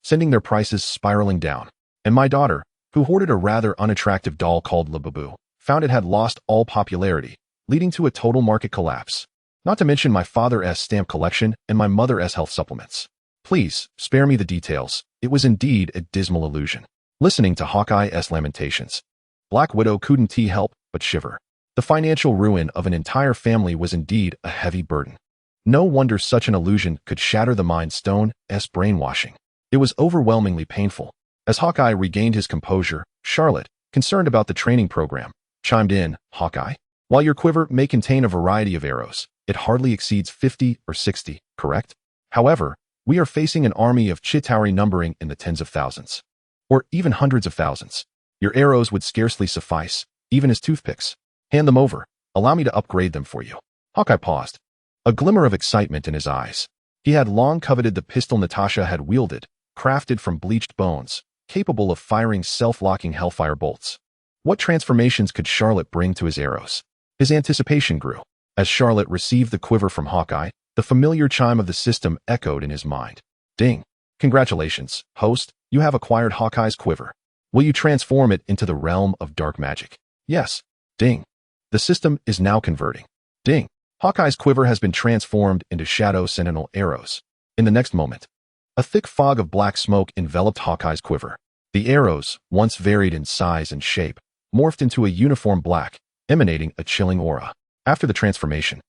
sending their prices spiraling down. And my daughter, who hoarded a rather unattractive doll called Labubu, found it had lost all popularity, leading to a total market collapse. Not to mention my father's stamp collection and my mother's health supplements. Please, spare me the details. It was indeed a dismal illusion. Listening to Hawkeye's lamentations, Black Widow couldn't help but shiver. The financial ruin of an entire family was indeed a heavy burden. No wonder such an illusion could shatter the Mind Stone's brainwashing. It was overwhelmingly painful. As Hawkeye regained his composure, Charlotte, concerned about the training program, chimed in, Hawkeye, while your quiver may contain a variety of arrows, it hardly exceeds 50 or 60, correct? However, we are facing an army of Chitauri numbering in the tens of thousands, or even hundreds of thousands. Your arrows would scarcely suffice, even as toothpicks. Hand them over. Allow me to upgrade them for you. Hawkeye paused, a glimmer of excitement in his eyes. He had long coveted the pistol Natasha had wielded, crafted from bleached bones, capable of firing self-locking hellfire bolts. What transformations could Charlotte bring to his arrows? His anticipation grew. As Charlotte received the quiver from Hawkeye, the familiar chime of the system echoed in his mind. Ding. Congratulations, host, you have acquired Hawkeye's quiver. Will you transform it into the realm of dark magic? Yes. Ding. The system is now converting. Ding. Hawkeye's quiver has been transformed into Shadow Sentinel arrows. In the next moment, a thick fog of black smoke enveloped Hawkeye's quiver. The arrows, once varied in size and shape, morphed into a uniform black, emanating a chilling aura. After the transformation,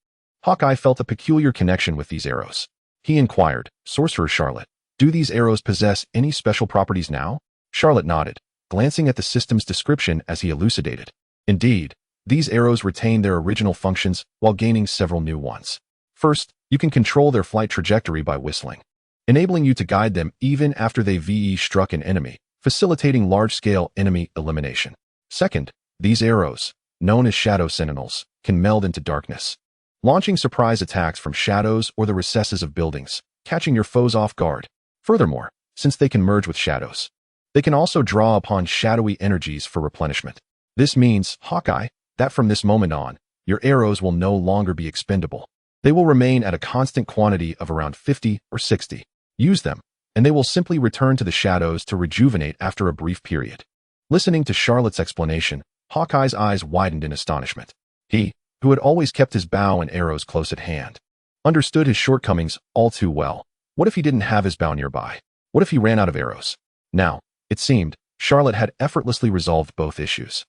Hawkeye felt a peculiar connection with these arrows. He inquired, Sorcerer Charlotte, do these arrows possess any special properties now? Charlotte nodded, glancing at the system's description as he elucidated. Indeed, these arrows retain their original functions while gaining several new ones. First, you can control their flight trajectory by whistling, enabling you to guide them even after they VE struck an enemy, facilitating large-scale enemy elimination. Second, these arrows, known as Shadow Sentinels, can meld into darkness, launching surprise attacks from shadows or the recesses of buildings, catching your foes off guard. Furthermore, since they can merge with shadows, they can also draw upon shadowy energies for replenishment. This means, Hawkeye, that from this moment on, your arrows will no longer be expendable. They will remain at a constant quantity of around 50 or 60. Use them, and they will simply return to the shadows to rejuvenate after a brief period. Listening to Charlotte's explanation, Hawkeye's eyes widened in astonishment. He, who had always kept his bow and arrows close at hand, understood his shortcomings all too well. What if he didn't have his bow nearby? What if he ran out of arrows? Now, it seemed, Charlotte had effortlessly resolved both issues.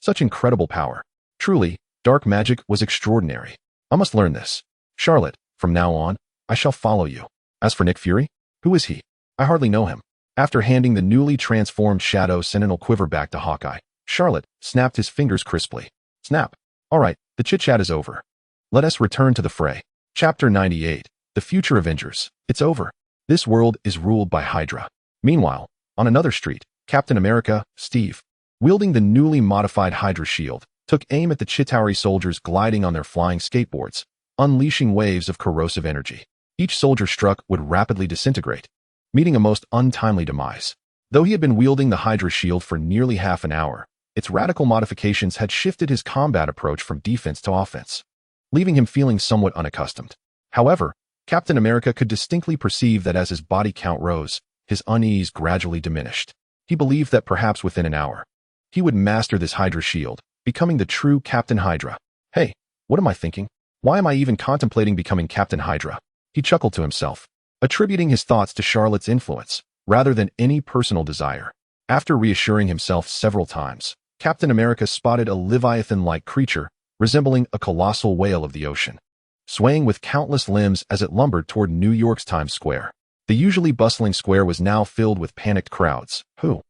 Such incredible power. Truly, dark magic was extraordinary. I must learn this. Charlotte, from now on, I shall follow you. As for Nick Fury, who is he? I hardly know him. After handing the newly transformed Shadow Sentinel quiver back to Hawkeye, Charlotte snapped his fingers crisply. Snap. All right, the chit-chat is over. Let us return to the fray. Chapter 98. The Future Avengers. It's over. This world is ruled by Hydra. Meanwhile, on another street, Captain America, Steve, wielding the newly modified Hydra shield, took aim at the Chitauri soldiers gliding on their flying skateboards, unleashing waves of corrosive energy. Each soldier struck would rapidly disintegrate, meeting a most untimely demise. Though he had been wielding the Hydra shield for nearly half an hour, its radical modifications had shifted his combat approach from defense to offense, leaving him feeling somewhat unaccustomed. However, Captain America could distinctly perceive that as his body count rose, his unease gradually diminished. He believed that perhaps within an hour, he would master this Hydra shield, becoming the true Captain Hydra. Hey, what am I thinking? Why am I even contemplating becoming Captain Hydra? He chuckled to himself, attributing his thoughts to Charlotte's influence, rather than any personal desire. After reassuring himself several times, Captain America spotted a Leviathan-like creature, resembling a colossal whale of the ocean, swaying with countless limbs as it lumbered toward New York's Times Square. The usually bustling square was now filled with panicked crowds, who,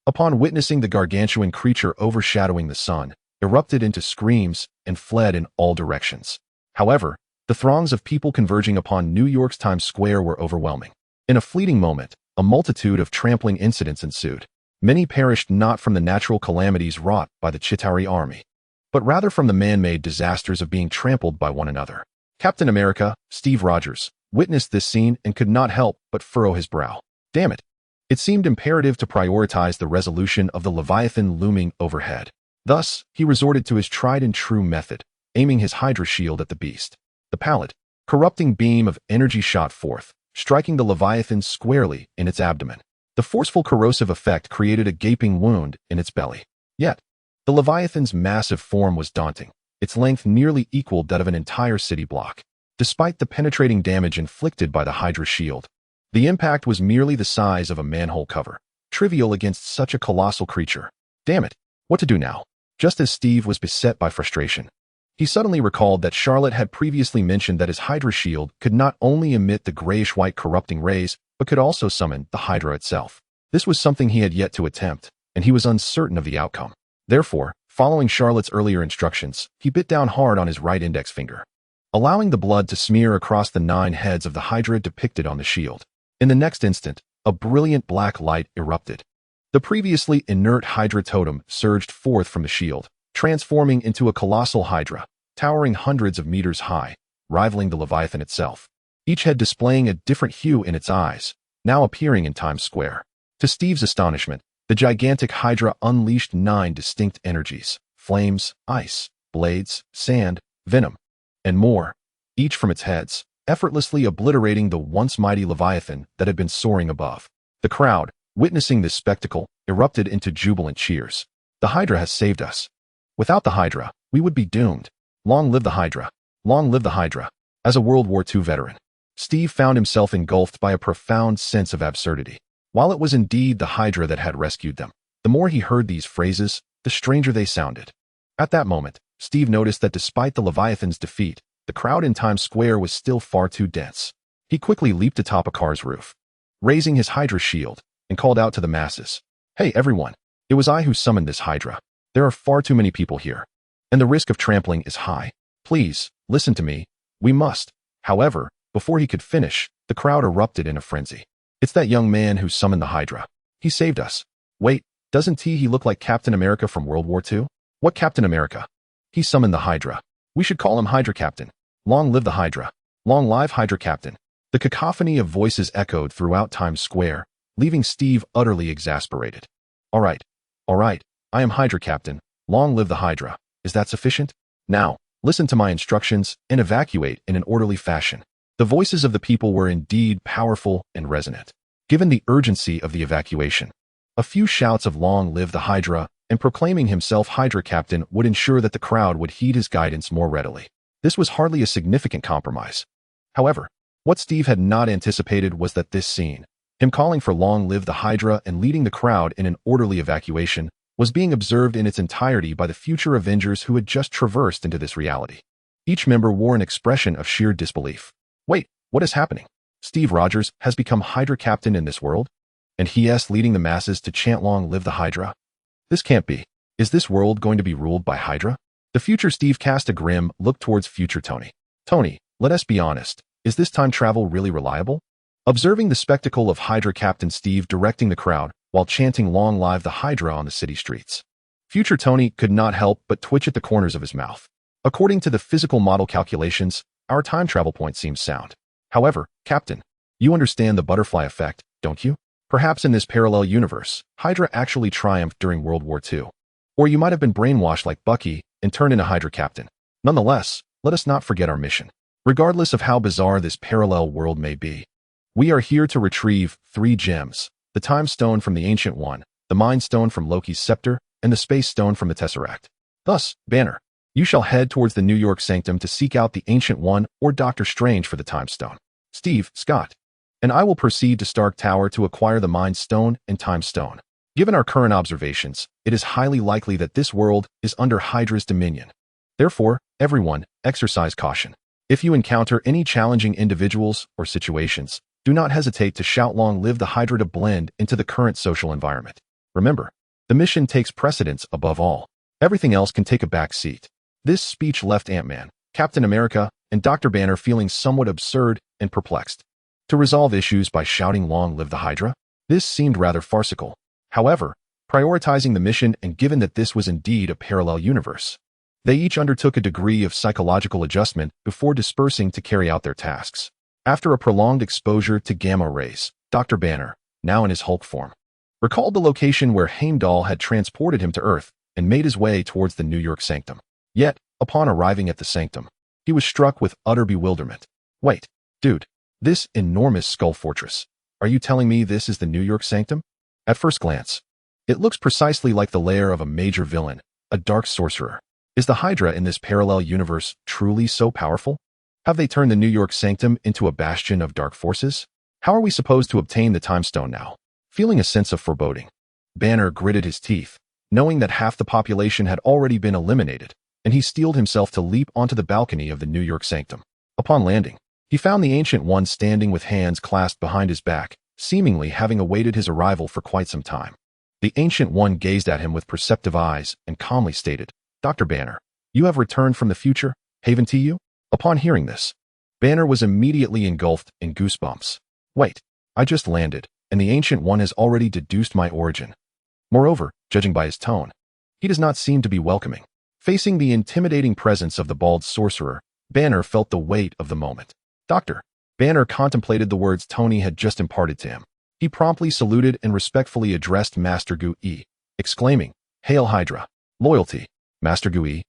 upon witnessing the gargantuan creature overshadowing the sun, erupted into screams and fled in all directions. However, the throngs of people converging upon New York's Times Square were overwhelming. In a fleeting moment, a multitude of trampling incidents ensued. Many perished not from the natural calamities wrought by the Chitauri army, but rather from the man-made disasters of being trampled by one another. Captain America, Steve Rogers, witnessed this scene and could not help but furrow his brow. Damn it! It seemed imperative to prioritize the resolution of the Leviathan looming overhead. Thus, he resorted to his tried-and-true method, aiming his Hydra shield at the beast. The pallid, corrupting beam of energy shot forth, striking the Leviathan squarely in its abdomen. The forceful corrosive effect created a gaping wound in its belly. Yet, the Leviathan's massive form was daunting. Its length nearly equaled that of an entire city block. Despite the penetrating damage inflicted by the Hydra shield, the impact was merely the size of a manhole cover, trivial against such a colossal creature. Damn it! What to do now? Just as Steve was beset by frustration, he suddenly recalled that Charlot had previously mentioned that his Hydra shield could not only emit the grayish-white corrupting rays, but could also summon the Hydra itself. This was something he had yet to attempt, and he was uncertain of the outcome. Therefore, following Charlot's earlier instructions, he bit down hard on his right index finger, allowing the blood to smear across the 9 heads of the Hydra depicted on the shield. In the next instant, a brilliant black light erupted. The previously inert Hydra totem surged forth from the shield, transforming into a colossal Hydra, towering hundreds of meters high, rivaling the Leviathan itself. Each head displaying a different hue in its eyes, now appearing in Times Square. To Steve's astonishment, the gigantic Hydra unleashed 9 distinct energies: flames, ice, blades, sand, venom, and more, each from its heads, effortlessly obliterating the once mighty Leviathan that had been soaring above. The crowd, witnessing this spectacle, erupted into jubilant cheers. The Hydra has saved us. Without the Hydra, we would be doomed. Long live the Hydra. Long live the Hydra. As a World War II veteran, Steve found himself engulfed by a profound sense of absurdity. While it was indeed the Hydra that had rescued them, the more he heard these phrases, the stranger they sounded. At that moment, Steve noticed that despite the Leviathan's defeat, the crowd in Times Square was still far too dense. He quickly leaped atop a car's roof, raising his Hydra shield, and called out to the masses. Hey everyone, it was I who summoned this Hydra. There are far too many people here, and the risk of trampling is high. Please, listen to me. We must. However, before he could finish, the crowd erupted in a frenzy. It's that young man who summoned the Hydra. He saved us. Wait, doesn't he look like Captain America from World War II? What Captain America? He summoned the Hydra. We should call him Hydra Captain. Long live the Hydra. Long live Hydra Captain. The cacophony of voices echoed throughout Times Square, leaving Steve utterly exasperated. All right, I am Hydra Captain. Long live the Hydra. Is that sufficient? Now, listen to my instructions and evacuate in an orderly fashion. The voices of the people were indeed powerful and resonant. Given the urgency of the evacuation, a few shouts of long live the Hydra and proclaiming himself Hydra Captain would ensure that the crowd would heed his guidance more readily. This was hardly a significant compromise. However, what Steve had not anticipated was that this scene, him calling for long live the Hydra and leading the crowd in an orderly evacuation, was being observed in its entirety by the future Avengers who had just traversed into this reality. Each member wore an expression of sheer disbelief. Wait, what is happening? Steve Rogers has become Hydra Captain in this world? And he is leading the masses to chant long live the Hydra? This can't be. Is this world going to be ruled by Hydra? The future Steve cast a grim look towards future Tony. Tony, let us be honest. Is this time travel really reliable? Observing the spectacle of Hydra Captain Steve directing the crowd while chanting long live the Hydra on the city streets, future Tony could not help but twitch at the corners of his mouth. According to the physical model calculations, our time travel point seems sound. However, Captain, you understand the butterfly effect, don't you? Perhaps in this parallel universe, Hydra actually triumphed during World War II. Or you might have been brainwashed like Bucky and turned into Hydra Captain. Nonetheless, let us not forget our mission. Regardless of how bizarre this parallel world may be, we are here to retrieve 3 gems: the Time Stone from the Ancient One, the Mind Stone from Loki's scepter, and the Space Stone from the Tesseract. Thus, Banner, you shall head towards the New York Sanctum to seek out the Ancient One or Doctor Strange for the Time Stone. Steve, Scott, and I will proceed to Stark Tower to acquire the Mind Stone and Time Stone. Given our current observations, it is highly likely that this world is under Hydra's dominion. Therefore, everyone, exercise caution. If you encounter any challenging individuals or situations, do not hesitate to shout long live the Hydra to blend into the current social environment. Remember, the mission takes precedence above all. Everything else can take a back seat. This speech left Ant-Man, Captain America, and Dr. Banner feeling somewhat absurd and perplexed. To resolve issues by shouting "Long live the Hydra"? This seemed rather farcical. However, prioritizing the mission and given that this was indeed a parallel universe, they each undertook a degree of psychological adjustment before dispersing to carry out their tasks. After a prolonged exposure to gamma rays, Dr. Banner, now in his Hulk form, recalled the location where Heimdall had transported him to Earth and made his way towards the New York Sanctum. Yet, upon arriving at the Sanctum, he was struck with utter bewilderment. Wait, dude, this enormous skull fortress. Are you telling me this is the New York Sanctum? At first glance, it looks precisely like the lair of a major villain, a dark sorcerer. Is the Hydra in this parallel universe truly so powerful? Have they turned the New York Sanctum into a bastion of dark forces? How are we supposed to obtain the Time Stone now? Feeling a sense of foreboding, Banner gritted his teeth, knowing that half the population had already been eliminated, and he steeled himself to leap onto the balcony of the New York Sanctum. Upon landing, he found the Ancient One standing with hands clasped behind his back, seemingly having awaited his arrival for quite some time. The Ancient One gazed at him with perceptive eyes and calmly stated, "Dr. Banner, you have returned from the future, haven't you?" Upon hearing this, Banner was immediately engulfed in goosebumps. Wait, I just landed, and the Ancient One has already deduced my origin. Moreover, judging by his tone, he does not seem to be welcoming. Facing the intimidating presence of the bald sorcerer, Banner felt the weight of the moment. Dr. Banner contemplated the words Tony had just imparted to him. He promptly saluted and respectfully addressed Master Gu-Yi, exclaiming, "Hail Hydra! Loyalty, Master Gu-Yi."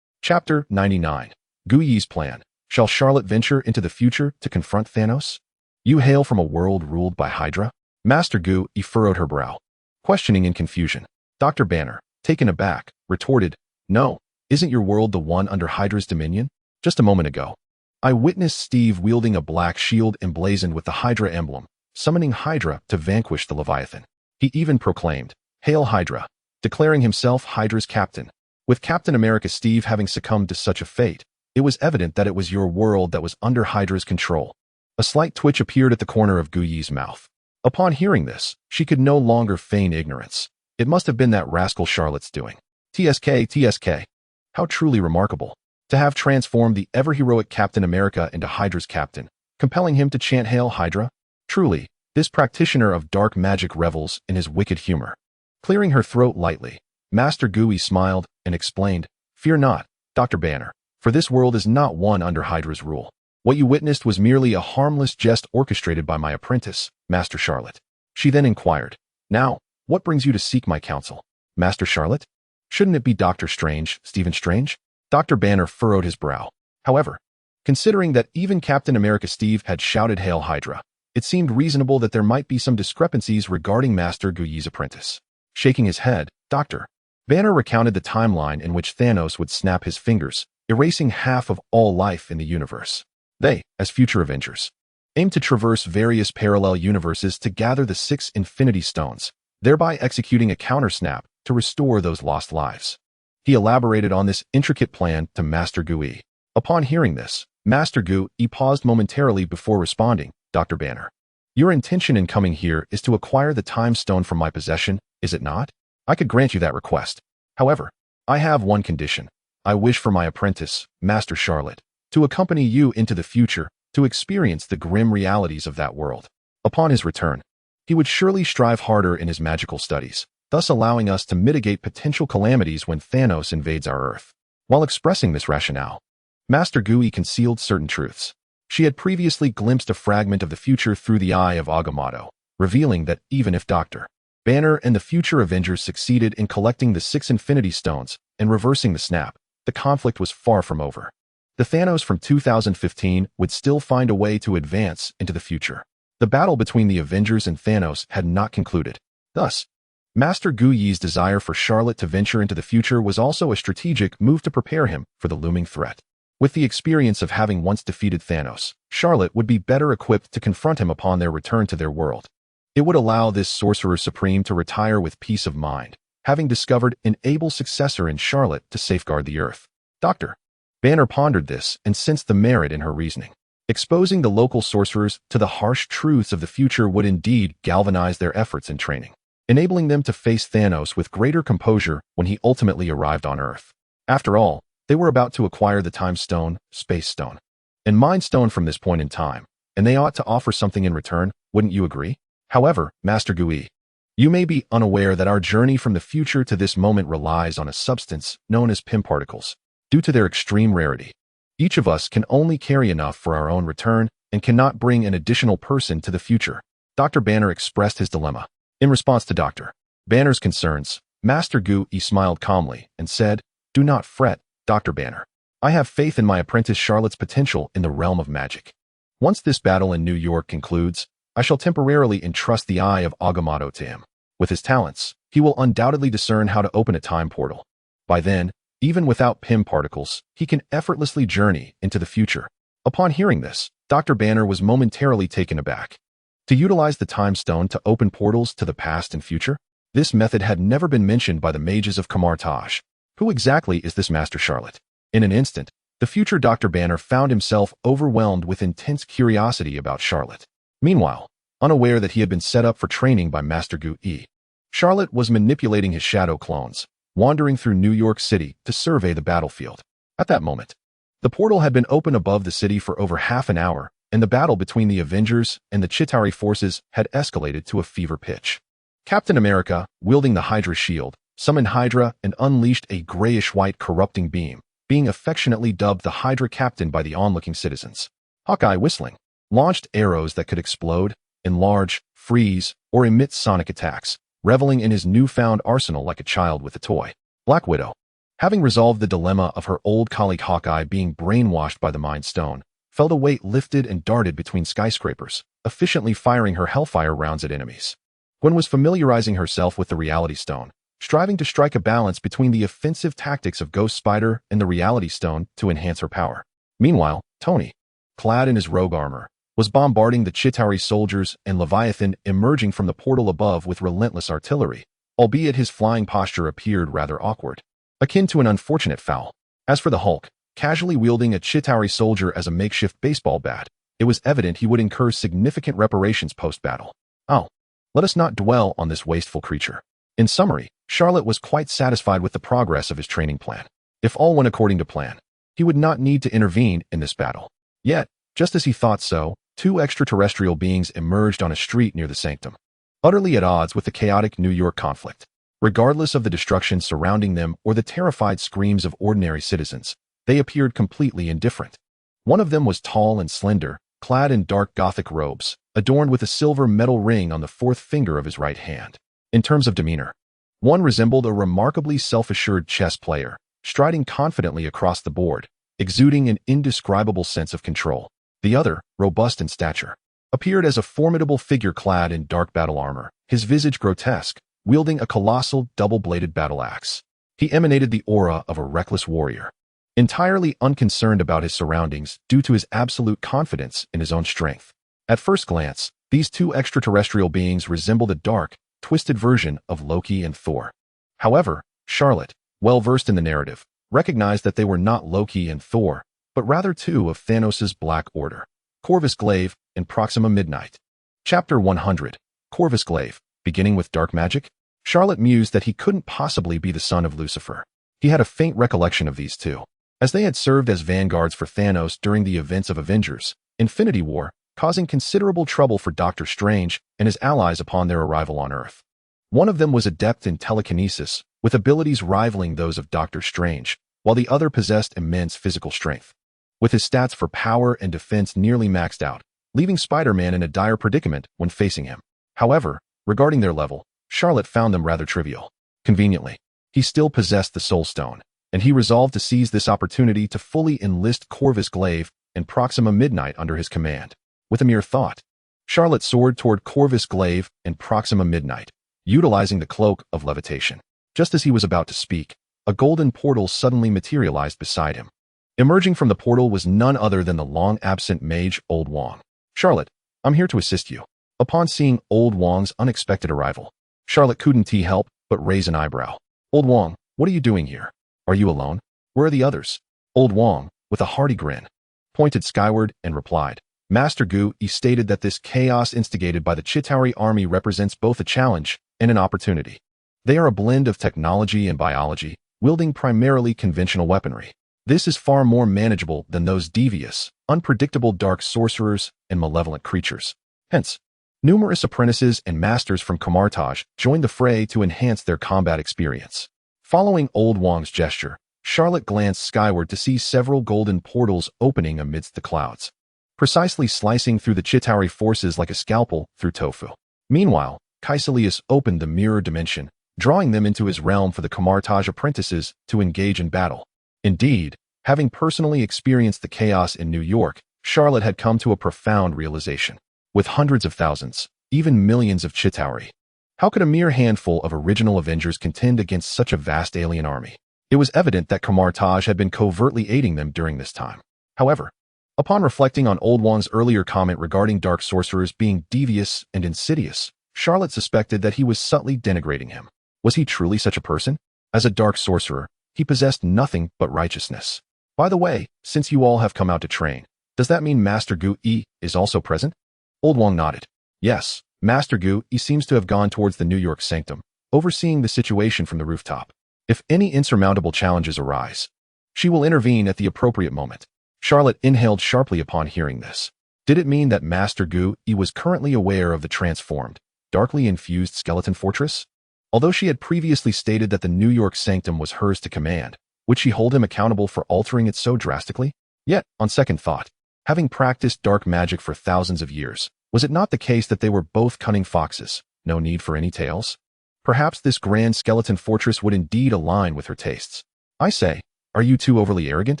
Chapter 99. Gu-Yi's Plan. Shall Charlot venture into the future to confront Thanos? You hail from a world ruled by Hydra? Master Gu-Yi furrowed her brow, questioning in confusion. Dr. Banner, taken aback, retorted, "No, isn't your world the one under Hydra's dominion? Just a moment ago, I witnessed Steve wielding a black shield emblazoned with the Hydra emblem, summoning Hydra to vanquish the Leviathan. He even proclaimed, 'Hail Hydra,' declaring himself Hydra's captain. With Captain America Steve having succumbed to such a fate, it was evident that it was your world that was under Hydra's control." A slight twitch appeared at the corner of Gu-Yi's mouth. Upon hearing this, she could no longer feign ignorance. It must have been that rascal Charlot's doing. TSK. How truly remarkable to have transformed the ever-heroic Captain America into Hydra's captain, compelling him to chant "Hail Hydra." Truly, this practitioner of dark magic revels in his wicked humor. Clearing her throat lightly, Master Gu-Yi smiled and explained, "Fear not, Dr. Banner, for this world is not one under Hydra's rule. What you witnessed was merely a harmless jest orchestrated by my apprentice, Master Charlot." She then inquired, "Now, what brings you to seek my counsel, Master Charlot? Shouldn't it be Dr. Strange, Stephen Strange?" Dr. Banner furrowed his brow. However, considering that even Captain America Steve had shouted "Hail Hydra," it seemed reasonable that there might be some discrepancies regarding Master Gu-Yi's apprentice. Shaking his head, Dr. Banner recounted the timeline in which Thanos would snap his fingers, erasing half of all life in the universe. They, as future Avengers, aimed to traverse various parallel universes to gather the 6 Infinity Stones, thereby executing a counter-snap to restore those lost lives. He elaborated on this intricate plan to Master Gu-Yi. Upon hearing this, Master Gu-Yi paused momentarily before responding, "Dr. Banner, your intention in coming here is to acquire the Time Stone from my possession, is it not? I could grant you that request. However, I have one condition. I wish for my apprentice, Master Charlot, to accompany you into the future to experience the grim realities of that world. Upon his return, he would surely strive harder in his magical studies, thus allowing us to mitigate potential calamities when Thanos invades our Earth." While expressing this rationale, Master Gu-Yi concealed certain truths. She had previously glimpsed a fragment of the future through the eye of Agamotto, revealing that even if Dr. Banner and the future Avengers succeeded in collecting the 6 Infinity Stones and reversing the snap, the conflict was far from over. The Thanos from 2015 would still find a way to advance into the future. The battle between the Avengers and Thanos had not concluded. Thus, Master Gu-Yi's desire for Charlot to venture into the future was also a strategic move to prepare him for the looming threat. With the experience of having once defeated Thanos, Charlot would be better equipped to confront him upon their return to their world. It would allow this Sorcerer Supreme to retire with peace of mind, having discovered an able successor in Charlot to safeguard the Earth. Dr. Banner pondered this and sensed the merit in her reasoning. Exposing the local sorcerers to the harsh truths of the future would indeed galvanize their efforts in training, enabling them to face Thanos with greater composure when he ultimately arrived on Earth. After all, they were about to acquire the Time Stone, Space Stone, and Mind Stone from this point in time, and they ought to offer something in return, wouldn't you agree? However, Master Gui, you may be unaware that our journey from the future to this moment relies on a substance known as Pym particles. Due to their extreme rarity, each of us can only carry enough for our own return and cannot bring an additional person to the future. Dr. Banner expressed his dilemma. In response to Dr. Banner's concerns, Master Gui smiled calmly and said, "Do not fret, Dr. Banner. I have faith in my apprentice Charlot's potential in the realm of magic. Once this battle in New York concludes, I shall temporarily entrust the Eye of Agamotto to him. With his talents, he will undoubtedly discern how to open a time portal. By then, even without Pym particles, he can effortlessly journey into the future." Upon hearing this, Dr. Banner was momentarily taken aback. To utilize the time stone to open portals to the past and future? This method had never been mentioned by the mages of Kamar-Taj. Who exactly is this Master Charlot? In an instant, the future Dr. Banner found himself overwhelmed with intense curiosity about Charlot. Meanwhile, unaware that he had been set up for training by Master Gui, Charlot was manipulating his shadow clones, wandering through New York City to survey the battlefield. At that moment, the portal had been open above the city for over half an hour, and the battle between the Avengers and the Chitauri forces had escalated to a fever pitch. Captain America, wielding the Hydra shield, summoned Hydra and unleashed a grayish-white corrupting beam, being affectionately dubbed the Hydra Captain by the onlooking citizens. Hawkeye, whistling, launched arrows that could explode, enlarge, freeze, or emit sonic attacks, reveling in his newfound arsenal like a child with a toy. Black Widow, having resolved the dilemma of her old colleague Hawkeye being brainwashed by the Mind Stone, felt a weight lifted and darted between skyscrapers, efficiently firing her hellfire rounds at enemies. Gwen was familiarizing herself with the Reality Stone, striving to strike a balance between the offensive tactics of Ghost Spider and the Reality Stone to enhance her power. Meanwhile, Tony, clad in his rogue armor, was bombarding the Chitauri soldiers and Leviathan emerging from the portal above with relentless artillery, albeit his flying posture appeared rather awkward, akin to an unfortunate foul. As for the Hulk, casually wielding a Chitauri soldier as a makeshift baseball bat, it was evident he would incur significant reparations post-battle. Oh, let us not dwell on this wasteful creature. In summary, Charlot was quite satisfied with the progress of his training plan. If all went according to plan, he would not need to intervene in this battle. Yet, just as he thought so, two extraterrestrial beings emerged on a street near the sanctum, utterly at odds with the chaotic New York conflict. Regardless of the destruction surrounding them or the terrified screams of ordinary citizens, they appeared completely indifferent. One of them was tall and slender, clad in dark Gothic robes, adorned with a silver metal ring on the fourth finger of his right hand. In terms of demeanor, one resembled a remarkably self-assured chess player, striding confidently across the board, exuding an indescribable sense of control. The other, robust in stature, appeared as a formidable figure clad in dark battle armor, his visage grotesque, wielding a colossal double-bladed battle axe. He emanated the aura of a reckless warrior, entirely unconcerned about his surroundings due to his absolute confidence in his own strength. At first glance, these two extraterrestrial beings resembled a dark, twisted version of Loki and Thor. However, Charlot, well-versed in the narrative, recognized that they were not Loki and Thor, but rather two of Thanos' Black Order, Corvus Glaive and Proxima Midnight. Chapter 100, Corvus Glaive, beginning with dark magic? Charlot mused that he couldn't possibly be the son of Lucifer. He had a faint recollection of these two, as they had served as vanguards for Thanos during the events of Avengers, Infinity War, causing considerable trouble for Doctor Strange and his allies upon their arrival on Earth. One of them was adept in telekinesis, with abilities rivaling those of Doctor Strange, while the other possessed immense physical strength, with his stats for power and defense nearly maxed out, leaving Spider-Man in a dire predicament when facing him. However, regarding their level, Charlot found them rather trivial. Conveniently, he still possessed the Soul Stone, and he resolved to seize this opportunity to fully enlist Corvus Glaive and Proxima Midnight under his command. With a mere thought, Charlot soared toward Corvus Glaive and Proxima Midnight, utilizing the cloak of levitation. Just as he was about to speak, a golden portal suddenly materialized beside him. Emerging from the portal was none other than the long-absent mage Old Wong. "Charlot, I'm here to assist you." Upon seeing Old Wong's unexpected arrival, Charlot couldn't help but raise an eyebrow. "Old Wong, what are you doing here? Are you alone? Where are the others?" Old Wong, with a hearty grin, pointed skyward and replied, "Master Gui stated that this chaos instigated by the Chitauri army represents both a challenge and an opportunity. They are a blend of technology and biology, wielding primarily conventional weaponry. This is far more manageable than those devious, unpredictable dark sorcerers and malevolent creatures. Hence, numerous apprentices and masters from Kamar-Taj joined the fray to enhance their combat experience. Following Old Wong's gesture, Charlotte glanced skyward to see several golden portals opening amidst the clouds, precisely slicing through the Chitauri forces like a scalpel through tofu. Meanwhile, Kaecilius opened the mirror dimension, drawing them into his realm for the Kamar-Taj apprentices to engage in battle. Indeed, having personally experienced the chaos in New York, Charlotte had come to a profound realization. With hundreds of thousands, even millions of Chitauri, how could a mere handful of original Avengers contend against such a vast alien army? It was evident that Kamar-Taj had been covertly aiding them during this time. However, upon reflecting on Old Wong's earlier comment regarding dark sorcerers being devious and insidious, Charlotte suspected that he was subtly denigrating him. Was he truly such a person? As a dark sorcerer, he possessed nothing but righteousness. By the way, since you all have come out to train, does that mean Master Gu-E is also present? Old Wong nodded. Yes, Master Gu-E seems to have gone towards the New York sanctum, overseeing the situation from the rooftop. If any insurmountable challenges arise, she will intervene at the appropriate moment. Charlotte inhaled sharply upon hearing this. Did it mean that Master Gu-E was currently aware of the transformed, darkly infused skeleton fortress? Although she had previously stated that the New York sanctum was hers to command, would she hold him accountable for altering it so drastically? Yet, on second thought, having practiced dark magic for thousands of years, was it not the case that they were both cunning foxes, no need for any tails? Perhaps this grand skeleton fortress would indeed align with her tastes. I say, are you two overly arrogant?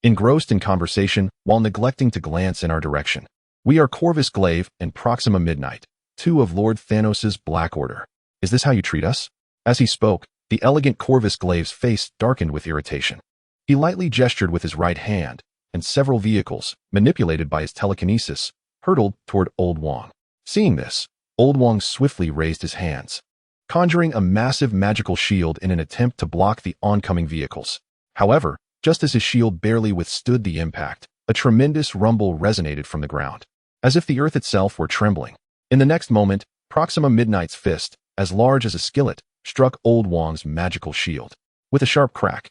Engrossed in conversation while neglecting to glance in our direction. We are Corvus Glaive and Proxima Midnight, two of Lord Thanos' Black Order. Is this how you treat us? As he spoke, the elegant Corvus Glaive's face darkened with irritation. He lightly gestured with his right hand, and several vehicles, manipulated by his telekinesis, hurtled toward Old Wong. Seeing this, Old Wong swiftly raised his hands, conjuring a massive magical shield in an attempt to block the oncoming vehicles. However, just as his shield barely withstood the impact, a tremendous rumble resonated from the ground, as if the earth itself were trembling. In the next moment, Proxima Midnight's fist, as large as a skillet, struck Old Wong's magical shield. With a sharp crack,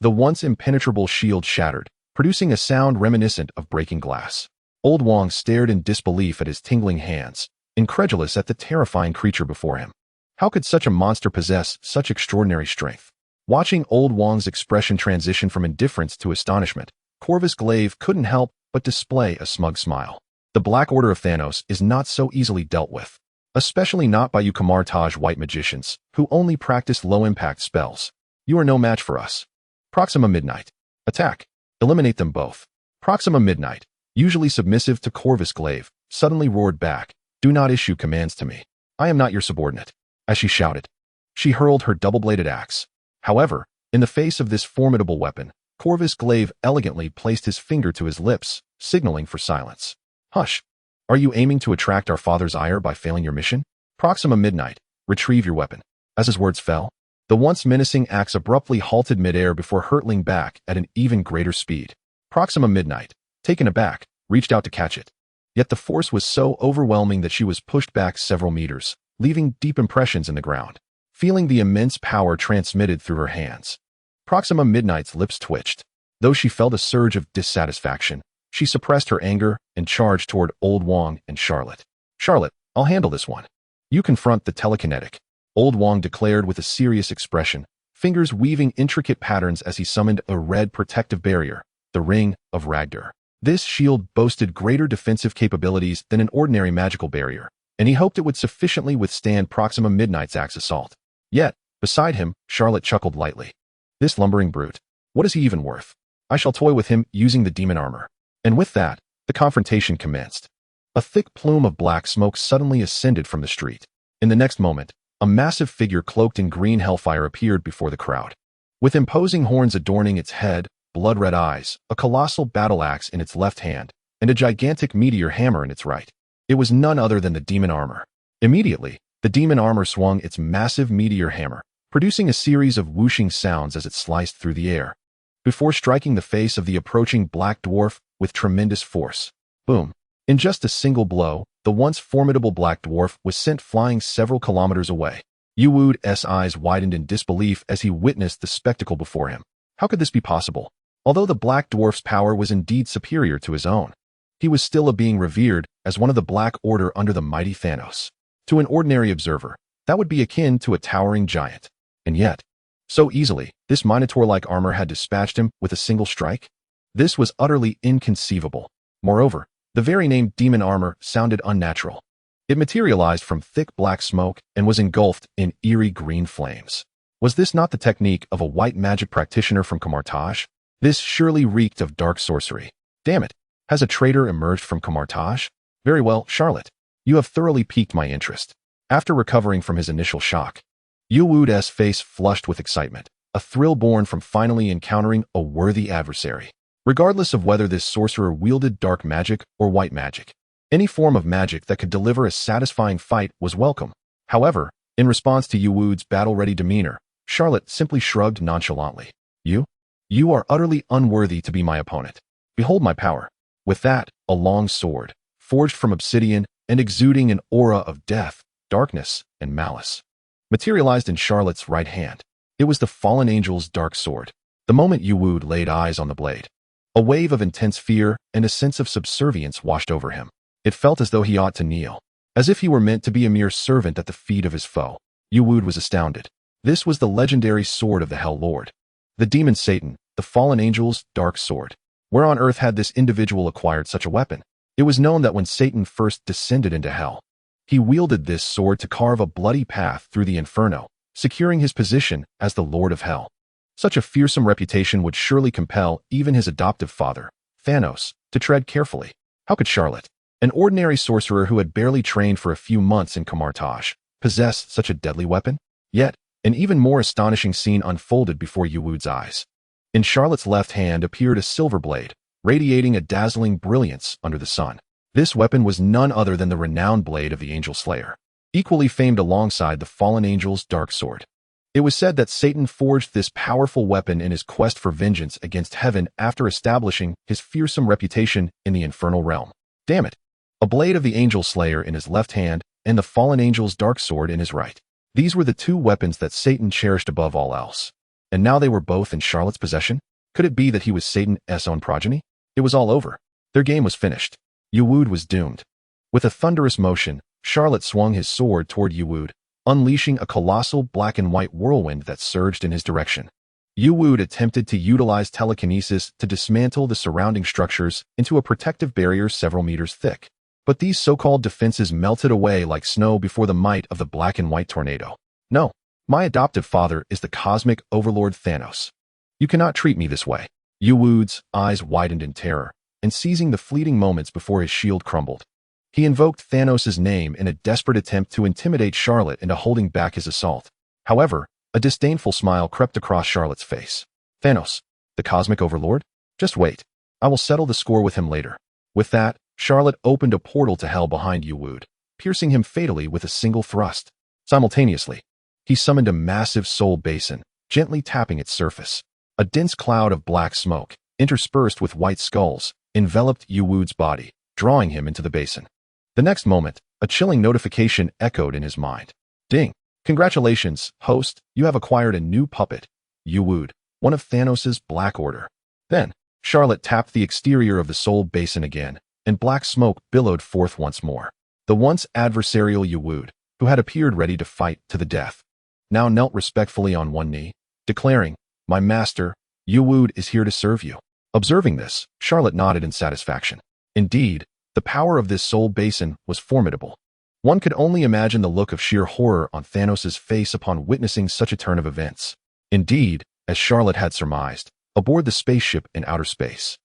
the once impenetrable shield shattered, producing a sound reminiscent of breaking glass. Old Wong stared in disbelief at his tingling hands, incredulous at the terrifying creature before him. How could such a monster possess such extraordinary strength? Watching Old Wong's expression transition from indifference to astonishment, Corvus Glaive couldn't help but display a smug smile. The Black Order of Thanos is not so easily dealt with, especially not by you Kamar-Taj white magicians, who only practice low-impact spells. You are no match for us. Proxima Midnight. Attack. Eliminate them both. Proxima Midnight, usually submissive to Corvus Glaive, suddenly roared back, do not issue commands to me. I am not your subordinate. As she shouted, she hurled her double-bladed axe. However, in the face of this formidable weapon, Corvus Glaive elegantly placed his finger to his lips, signaling for silence. Hush. Are you aiming to attract our father's ire by failing your mission? Proxima Midnight, retrieve your weapon. As his words fell, the once menacing axe abruptly halted midair before hurtling back at an even greater speed. Proxima Midnight, taken aback, reached out to catch it. Yet the force was so overwhelming that she was pushed back several meters, leaving deep impressions in the ground. Feeling the immense power transmitted through her hands, Proxima Midnight's lips twitched. Though she felt a surge of dissatisfaction, she suppressed her anger and charged toward Old Wong and Charlotte. Charlotte, I'll handle this one. You confront the telekinetic, Old Wong declared with a serious expression, fingers weaving intricate patterns as he summoned a red protective barrier, the Ring of Ragdur. This shield boasted greater defensive capabilities than an ordinary magical barrier, and he hoped it would sufficiently withstand Proxima Midnight's axe assault. Yet, beside him, Charlotte chuckled lightly. This lumbering brute, what is he even worth? I shall toy with him using the demon armor. And with that, the confrontation commenced. A thick plume of black smoke suddenly ascended from the street. In the next moment, a massive figure cloaked in green hellfire appeared before the crowd. With imposing horns adorning its head, blood-red eyes, a colossal battle axe in its left hand, and a gigantic meteor hammer in its right. It was none other than the demon armor. Immediately, the demon armor swung its massive meteor hammer, producing a series of whooshing sounds as it sliced through the air, before striking the face of the approaching black dwarf with tremendous force. Boom. In just a single blow, the once formidable black dwarf was sent flying several kilometers away. Yu Wu's eyes widened in disbelief as he witnessed the spectacle before him. How could this be possible? Although the Black Dwarf's power was indeed superior to his own, he was still a being revered as one of the Black Order under the mighty Thanos. To an ordinary observer, that would be akin to a towering giant. And yet, so easily, this Minotaur-like armor had dispatched him with a single strike? This was utterly inconceivable. Moreover, the very name demon armor sounded unnatural. It materialized from thick black smoke and was engulfed in eerie green flames. Was this not the technique of a white magic practitioner from Kamar-Taj? This surely reeked of dark sorcery. Damn it, has a traitor emerged from Kamar-Taj? Very well, Charlot. You have thoroughly piqued my interest. After recovering from his initial shock, Yuwu's face flushed with excitement, a thrill born from finally encountering a worthy adversary. Regardless of whether this sorcerer wielded dark magic or white magic, any form of magic that could deliver a satisfying fight was welcome. However, in response to Yuwu's battle-ready demeanor, Charlot simply shrugged nonchalantly. You are utterly unworthy to be my opponent. Behold my power. With that, a long sword, forged from obsidian and exuding an aura of death, darkness, and malice, materialized in Charlot's right hand. It was the fallen angel's dark sword. The moment Yuwu laid eyes on the blade, a wave of intense fear and a sense of subservience washed over him. It felt as though he ought to kneel, as if he were meant to be a mere servant at the feet of his foe. Yuwu was astounded. This was the legendary sword of the Hell Lord, the demon Satan, the fallen angel's dark sword. Where on earth had this individual acquired such a weapon? It was known that when Satan first descended into hell, he wielded this sword to carve a bloody path through the inferno, securing his position as the Lord of Hell. Such a fearsome reputation would surely compel even his adoptive father, Thanos, to tread carefully. How could Charlot, an ordinary sorcerer who had barely trained for a few months in Kamar-Taj, possess such a deadly weapon? Yet, an even more astonishing scene unfolded before Yuwu's eyes. In Charlot's left hand appeared a silver blade, radiating a dazzling brilliance under the sun. This weapon was none other than the renowned blade of the Angel Slayer, equally famed alongside the fallen angel's dark sword. It was said that Satan forged this powerful weapon in his quest for vengeance against heaven after establishing his fearsome reputation in the infernal realm. Damn it! A blade of the Angel Slayer in his left hand and the fallen angel's dark sword in his right. These were the two weapons that Satan cherished above all else. And now they were both in Charlot's possession? Could it be that he was Satan's own progeny? It was all over. Their game was finished. Yuwu was doomed. With a thunderous motion, Charlot swung his sword toward Yuwu, unleashing a colossal black and white whirlwind that surged in his direction. Yuwu attempted to utilize telekinesis to dismantle the surrounding structures into a protective barrier several meters thick. But these so-called defenses melted away like snow before the might of the black and white tornado. No, my adoptive father is the cosmic overlord Thanos. You cannot treat me this way. Yuwu's eyes widened in terror, and seizing the fleeting moments before his shield crumbled, he invoked Thanos' name in a desperate attempt to intimidate Charlot into holding back his assault. However, a disdainful smile crept across Charlot's face. Thanos, the cosmic overlord? Just wait. I will settle the score with him later. With that, Charlot opened a portal to hell behind Yuwu, piercing him fatally with a single thrust. Simultaneously, he summoned a massive soul basin, gently tapping its surface. A dense cloud of black smoke, interspersed with white skulls, enveloped Yuwu's body, drawing him into the basin. The next moment, a chilling notification echoed in his mind. Ding! Congratulations, host, you have acquired a new puppet, Yuwu, one of Thanos' Black Order. Then, Charlot tapped the exterior of the soul basin again, and black smoke billowed forth once more. The once adversarial Yuwu, who had appeared ready to fight to the death, now knelt respectfully on one knee, declaring, "My master, Yuwu is here to serve you." Observing this, Charlot nodded in satisfaction. Indeed, the power of this soul basin was formidable. One could only imagine the look of sheer horror on Thanos' face upon witnessing such a turn of events. Indeed, as Charlot had surmised, aboard the spaceship in outer space,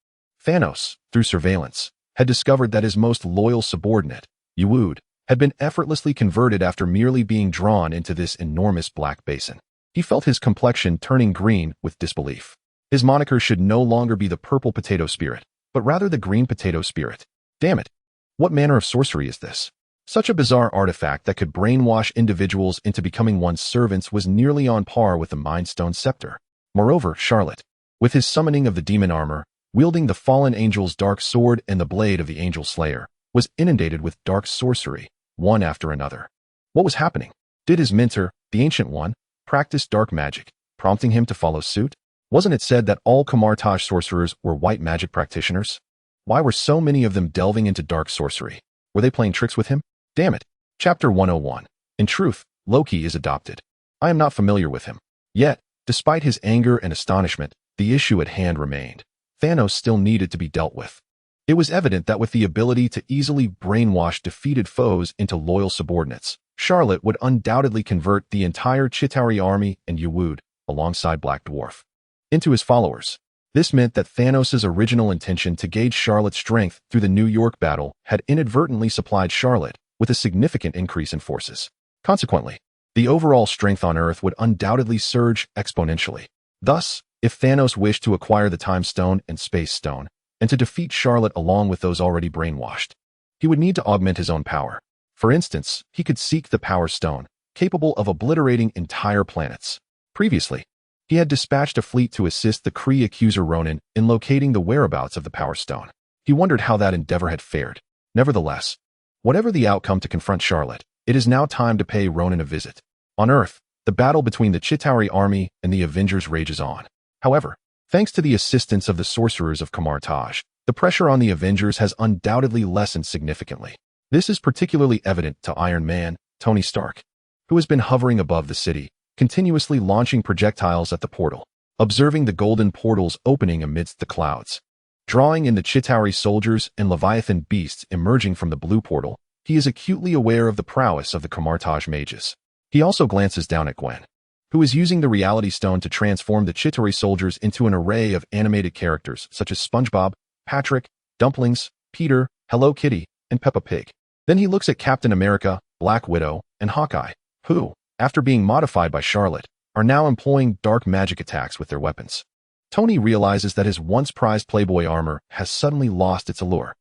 Thanos, through surveillance, had discovered that his most loyal subordinate, Yuwu, had been effortlessly converted after merely being drawn into this enormous black basin. He felt his complexion turning green with disbelief. His moniker should no longer be the purple potato spirit, but rather the green potato spirit. Damn it! What manner of sorcery is this? Such a bizarre artifact that could brainwash individuals into becoming one's servants was nearly on par with the Mind Stone scepter. Moreover, Charlot, with his summoning of the demon armor, wielding the fallen angel's dark sword and the blade of the Angel Slayer, was inundated with dark sorcery, one after another. What was happening? Did his mentor, the Ancient One, practice dark magic, prompting him to follow suit? Wasn't it said that all Kamar-Taj sorcerers were white magic practitioners? Why were so many of them delving into dark sorcery? Were they playing tricks with him? Damn it. Chapter 101. In truth, Loki is adopted. I am not familiar with him. Yet, despite his anger and astonishment, the issue at hand remained. Thanos still needed to be dealt with. It was evident that with the ability to easily brainwash defeated foes into loyal subordinates, Charlot would undoubtedly convert the entire Chitauri army and Yewud, alongside Black Dwarf, into his followers. This meant that Thanos' original intention to gauge Charlot's strength through the New York battle had inadvertently supplied Charlot with a significant increase in forces. Consequently, the overall strength on Earth would undoubtedly surge exponentially. Thus, if Thanos wished to acquire the Time Stone and Space Stone, and to defeat Charlot along with those already brainwashed, he would need to augment his own power. For instance, he could seek the Power Stone, capable of obliterating entire planets. Previously, he had dispatched a fleet to assist the Kree accuser Ronan in locating the whereabouts of the Power Stone. He wondered how that endeavor had fared. Nevertheless, whatever the outcome to confront Charlot, it is now time to pay Ronan a visit. On Earth, the battle between the Chitauri army and the Avengers rages on. However, thanks to the assistance of the sorcerers of Kamar-Taj, the pressure on the Avengers has undoubtedly lessened significantly. This is particularly evident to Iron Man, Tony Stark, who has been hovering above the city, continuously launching projectiles at the portal, observing the golden portals opening amidst the clouds. Drawing in the Chitauri soldiers and Leviathan beasts emerging from the blue portal, he is acutely aware of the prowess of the Kamar-Taj mages. He also glances down at Gwen, who is using the Reality Stone to transform the Chitauri soldiers into an array of animated characters such as SpongeBob, Patrick, Dumplings, Peter, Hello Kitty, and Peppa Pig. Then he looks at Captain America, Black Widow, and Hawkeye, who, after being modified by Charlot, are now employing dark magic attacks with their weapons. Tony realizes that his once prized Playboy armor has suddenly lost its allure.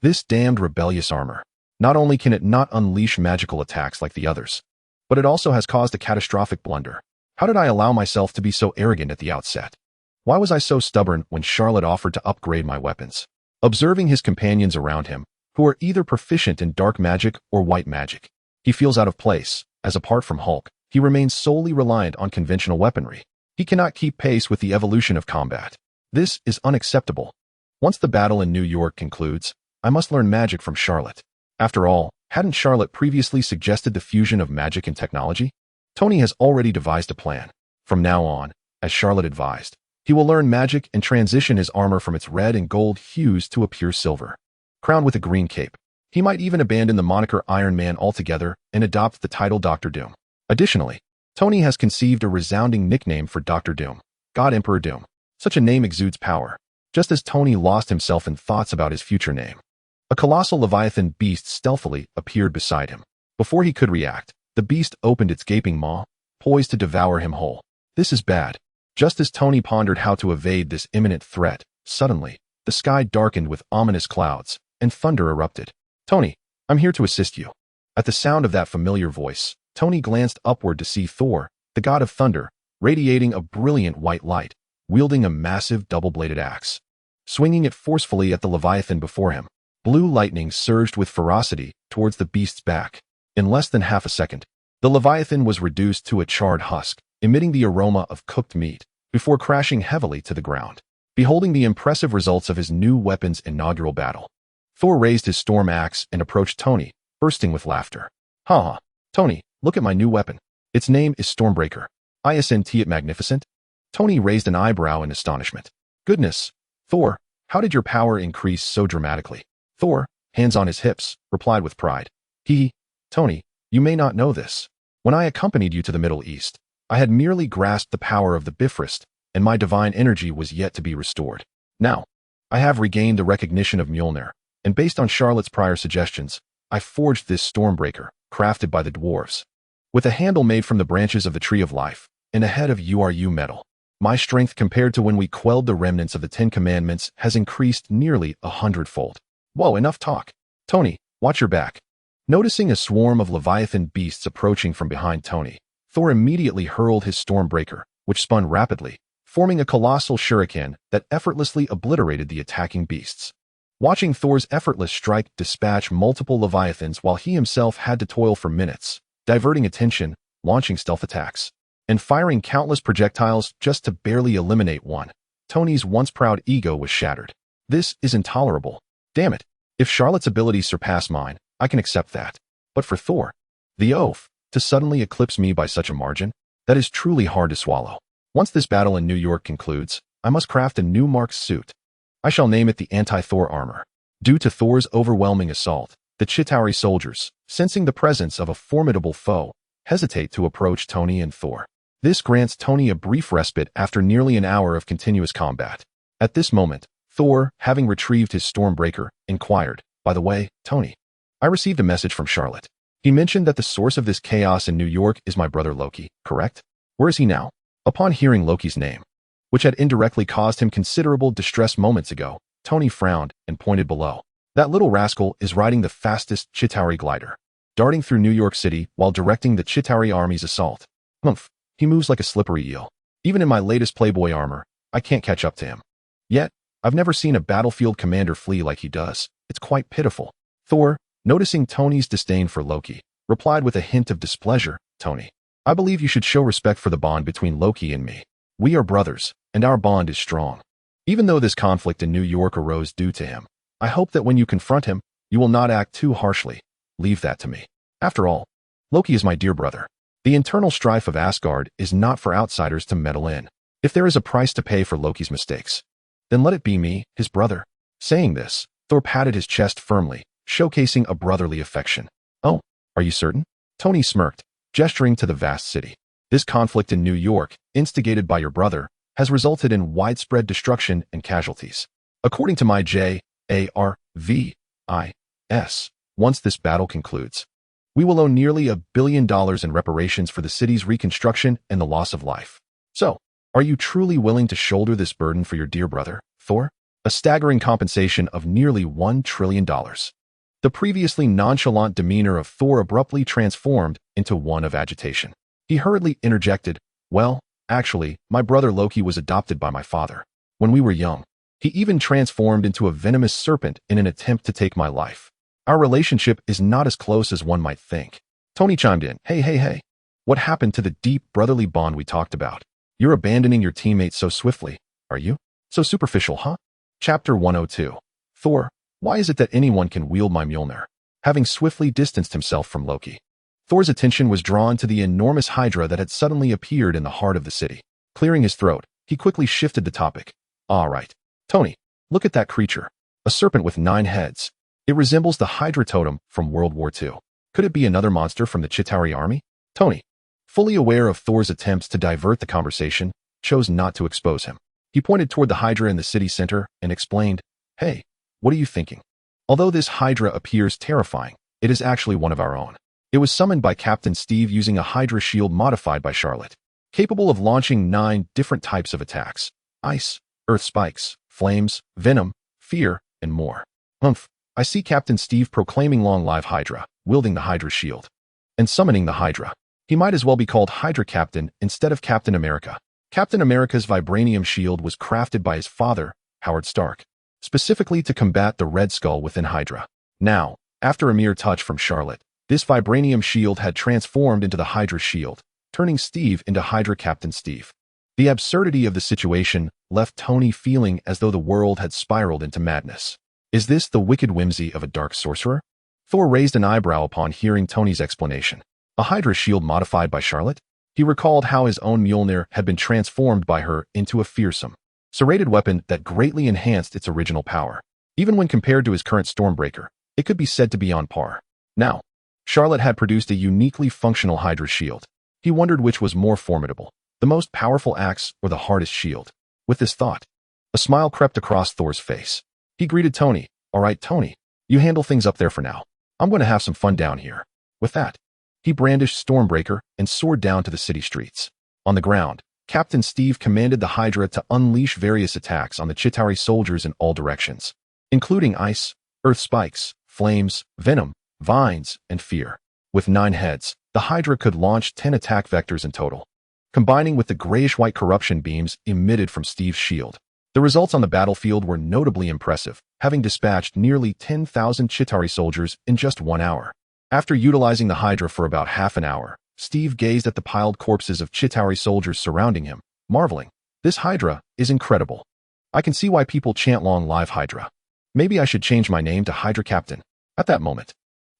This damned rebellious armor. Not only can it not unleash magical attacks like the others, but it also has caused a catastrophic blunder. How did I allow myself to be so arrogant at the outset? Why was I so stubborn when Charlot offered to upgrade my weapons? Observing his companions around him, who are either proficient in dark magic or white magic, he feels out of place, as apart from Hulk, he remains solely reliant on conventional weaponry. He cannot keep pace with the evolution of combat. This is unacceptable. Once the battle in New York concludes, I must learn magic from Charlot. After all, hadn't Charlot previously suggested the fusion of magic and technology? Tony has already devised a plan. From now on, as Charlot advised, he will learn magic and transition his armor from its red and gold hues to a pure silver, crowned with a green cape. He might even abandon the moniker Iron Man altogether and adopt the title Dr. Doom. Additionally, Tony has conceived a resounding nickname for Dr. Doom, God Emperor Doom. Such a name exudes power, just as Tony lost himself in thoughts about his future name. A colossal Leviathan beast stealthily appeared beside him. Before he could react, the beast opened its gaping maw, poised to devour him whole. This is bad. Just as Tony pondered how to evade this imminent threat, suddenly, the sky darkened with ominous clouds, and thunder erupted. Tony, I'm here to assist you. At the sound of that familiar voice, Tony glanced upward to see Thor, the god of thunder, radiating a brilliant white light, wielding a massive double-bladed axe. Swinging it forcefully at the Leviathan before him, blue lightning surged with ferocity towards the beast's back. In less than half a second, the Leviathan was reduced to a charred husk, emitting the aroma of cooked meat, before crashing heavily to the ground. Beholding the impressive results of his new weapon's inaugural battle, Thor raised his storm axe and approached Tony, bursting with laughter. Ha! Tony, look at my new weapon. Its name is Stormbreaker. Isn't it magnificent? Tony raised an eyebrow in astonishment. Goodness, Thor, how did your power increase so dramatically? Thor, hands on his hips, replied with pride. Tony, you may not know this. When I accompanied you to the Middle East, I had merely grasped the power of the Bifrost, and my divine energy was yet to be restored. Now, I have regained the recognition of Mjolnir, and based on Charlot's prior suggestions, I forged this Stormbreaker, crafted by the dwarves. With a handle made from the branches of the Tree of Life, and a head of URU metal, my strength compared to when we quelled the remnants of the 10 Commandments has increased nearly 100-fold. Whoa, enough talk. Tony, watch your back. Noticing a swarm of Leviathan beasts approaching from behind Tony, Thor immediately hurled his Stormbreaker, which spun rapidly, forming a colossal shuriken that effortlessly obliterated the attacking beasts. Watching Thor's effortless strike dispatch multiple Leviathans while he himself had to toil for minutes, diverting attention, launching stealth attacks. and firing countless projectiles just to barely eliminate one. Tony's once proud ego was shattered. This is intolerable. Damn it. If Charlot's abilities surpass mine, I can accept that. But for Thor, the oath, to suddenly eclipse me by such a margin, that is truly hard to swallow. Once this battle in New York concludes, I must craft a new Mark's suit. I shall name it the Anti-Thor Armor. Due to Thor's overwhelming assault, the Chitauri soldiers, sensing the presence of a formidable foe, hesitate to approach Tony and Thor. This grants Tony a brief respite after nearly an hour of continuous combat. At this moment, Thor, having retrieved his Stormbreaker, inquired, "By the way, Tony, I received a message from Charlot. He mentioned that the source of this chaos in New York is my brother Loki, correct? Where is he now?" Upon hearing Loki's name, which had indirectly caused him considerable distress moments ago, Tony frowned and pointed below. That little rascal is riding the fastest Chitauri glider, darting through New York City while directing the Chitauri army's assault. Humph, he moves like a slippery eel. Even in my latest Playboy armor, I can't catch up to him. Yet, I've never seen a battlefield commander flee like he does. It's quite pitiful. Thor, noticing Tony's disdain for Loki, replied with a hint of displeasure, "Tony, I believe you should show respect for the bond between Loki and me. We are brothers, and our bond is strong. Even though this conflict in New York arose due to him, I hope that when you confront him, you will not act too harshly. Leave that to me. After all, Loki is my dear brother. The internal strife of Asgard is not for outsiders to meddle in. If there is a price to pay for Loki's mistakes, then let it be me, his brother." Saying this, Thor patted his chest firmly, showcasing a brotherly affection. "Oh, are you certain?" Tony smirked, gesturing to the vast city. "This conflict in New York, instigated by your brother, has resulted in widespread destruction and casualties. According to my JARVIS, once this battle concludes, we will owe nearly $1 billion in reparations for the city's reconstruction and the loss of life. So, are you truly willing to shoulder this burden for your dear brother, Thor?" A staggering compensation of nearly $1 trillion. The previously nonchalant demeanor of Thor abruptly transformed into one of agitation. He hurriedly interjected, "Well, actually, my brother Loki was adopted by my father. When we were young, he even transformed into a venomous serpent in an attempt to take my life. Our relationship is not as close as one might think." Tony chimed in, Hey. What happened to the deep brotherly bond we talked about? You're abandoning your teammates so swiftly, are you? So superficial, huh?" Chapter 102. Thor, why is it that anyone can wield my Mjolnir? Having swiftly distanced himself from Loki, Thor's attention was drawn to the enormous hydra that had suddenly appeared in the heart of the city. Clearing his throat, he quickly shifted the topic. "All right, Tony, look at that creature. A serpent with 9 heads. It resembles the Hydra totem from World War II. Could it be another monster from the Chitauri army?" Tony, fully aware of Thor's attempts to divert the conversation, chose not to expose him. He pointed toward the Hydra in the city center and explained, "Hey, what are you thinking? Although this Hydra appears terrifying, it is actually one of our own. It was summoned by Captain Steve using a Hydra shield modified by Charlot, capable of launching 9 different types of attacks: ice, earth spikes, flames, venom, fear, and more." Humph, I see Captain Steve proclaiming "Long live Hydra," wielding the Hydra shield, and summoning the Hydra. He might as well be called Hydra Captain instead of Captain America. Captain America's vibranium shield was crafted by his father, Howard Stark, specifically to combat the Red Skull within Hydra. Now, after a mere touch from Charlot, this vibranium shield had transformed into the Hydra shield, turning Steve into Hydra Captain Steve. The absurdity of the situation left Tony feeling as though the world had spiraled into madness. Is this the wicked whimsy of a dark sorcerer? Thor raised an eyebrow upon hearing Tony's explanation. A Hydra shield modified by Charlot? He recalled how his own Mjolnir had been transformed by her into a fearsome, serrated weapon that greatly enhanced its original power. Even when compared to his current Stormbreaker, it could be said to be on par. Now, Charlot had produced a uniquely functional Hydra shield. He wondered which was more formidable, the most powerful axe or the hardest shield. With this thought, a smile crept across Thor's face. He greeted Tony. "All right, Tony, you handle things up there for now. I'm going to have some fun down here." With that, he brandished Stormbreaker and soared down to the city streets. On the ground, Captain Steve commanded the Hydra to unleash various attacks on the Chitauri soldiers in all directions, including ice, earth spikes, flames, venom, vines, and fear. With 9 heads, the Hydra could launch 10 attack vectors in total, combining with the grayish-white corruption beams emitted from Steve's shield. The results on the battlefield were notably impressive, having dispatched nearly 10,000 Chitauri soldiers in just 1 hour. After utilizing the Hydra for about half an hour, Steve gazed at the piled corpses of Chitauri soldiers surrounding him, marveling. This Hydra is incredible. I can see why people chant long live Hydra. Maybe I should change my name to Hydra Captain. At that moment,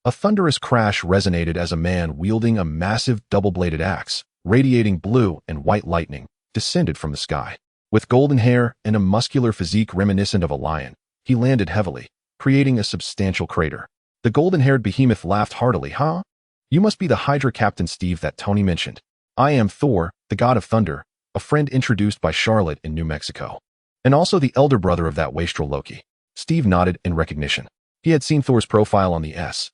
a thunderous crash resonated as a man wielding a massive double-bladed axe, radiating blue and white lightning, descended from the sky. With golden hair and a muscular physique reminiscent of a lion, he landed heavily, creating a substantial crater. The golden-haired behemoth laughed heartily. Huh? You must be the Hydra Captain Steve that Tony mentioned. I am Thor, the god of thunder, a friend introduced by Charlotte in New Mexico. And also the elder brother of that wastrel Loki. Steve nodded in recognition. He had seen Thor's profile on the SHIELD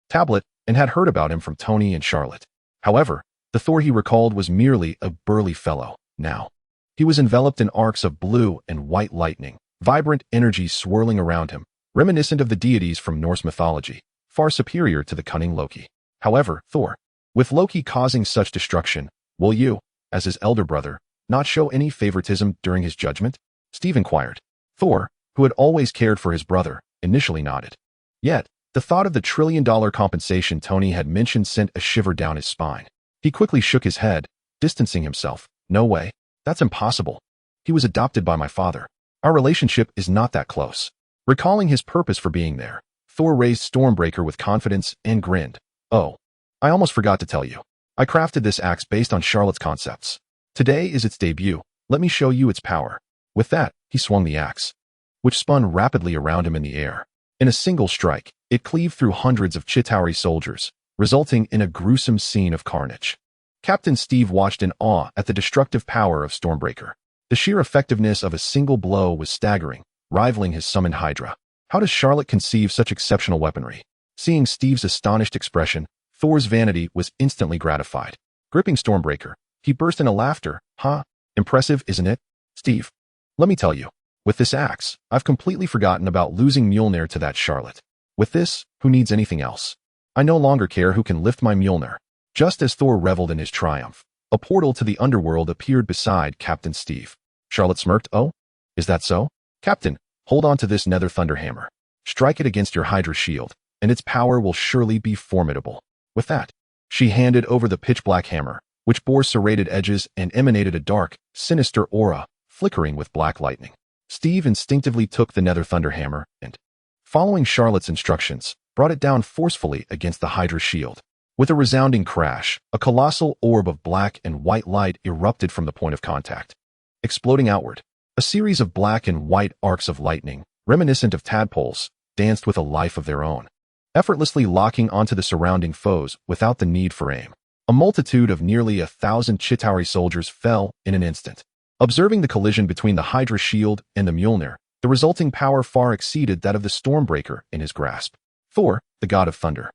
tablet and had heard about him from Tony and Charlotte. However, the Thor he recalled was merely a burly fellow. Now, he was enveloped in arcs of blue and white lightning, vibrant energy swirling around him, reminiscent of the deities from Norse mythology, far superior to the cunning Loki. However, Thor, with Loki causing such destruction, will you, as his elder brother, not show any favoritism during his judgment? Steve inquired. Thor, who had always cared for his brother, initially nodded. Yet, the thought of the $1 trillion compensation Tony had mentioned sent a shiver down his spine. He quickly shook his head, distancing himself. No way. That's impossible. He was adopted by my father. Our relationship is not that close. Recalling his purpose for being there, Thor raised Stormbreaker with confidence and grinned. Oh, I almost forgot to tell you. I crafted this axe based on Charlotte's concepts. Today is its debut. Let me show you its power. With that, he swung the axe, which spun rapidly around him in the air. In a single strike, it cleaved through hundreds of Chitauri soldiers, resulting in a gruesome scene of carnage. Captain Steve watched in awe at the destructive power of Stormbreaker. The sheer effectiveness of a single blow was staggering, rivaling his summoned Hydra. How does Charlotte conceive such exceptional weaponry? Seeing Steve's astonished expression, Thor's vanity was instantly gratified. Gripping Stormbreaker, he burst into laughter. Huh? Impressive, isn't it? Steve, let me tell you, with this axe, I've completely forgotten about losing Mjolnir to that Charlotte. With this, who needs anything else? I no longer care who can lift my Mjolnir. Just as Thor reveled in his triumph, a portal to the underworld appeared beside Captain Steve. Charlotte smirked. Oh? Is that so? Captain, hold on to this nether thunderhammer. Strike it against your Hydra shield, and its power will surely be formidable. With that, she handed over the pitch-black hammer, which bore serrated edges and emanated a dark, sinister aura, flickering with black lightning. Steve instinctively took the nether thunderhammer and, following Charlotte's instructions, brought it down forcefully against the Hydra shield. With a resounding crash, a colossal orb of black and white light erupted from the point of contact. Exploding outward, a series of black and white arcs of lightning, reminiscent of tadpoles, danced with a life of their own, effortlessly locking onto the surrounding foes without the need for aim. A multitude of nearly 1,000 Chitauri soldiers fell in an instant. Observing the collision between the Hydra shield and the Mjolnir, the resulting power far exceeded that of the Stormbreaker in his grasp. Thor, the god of thunder,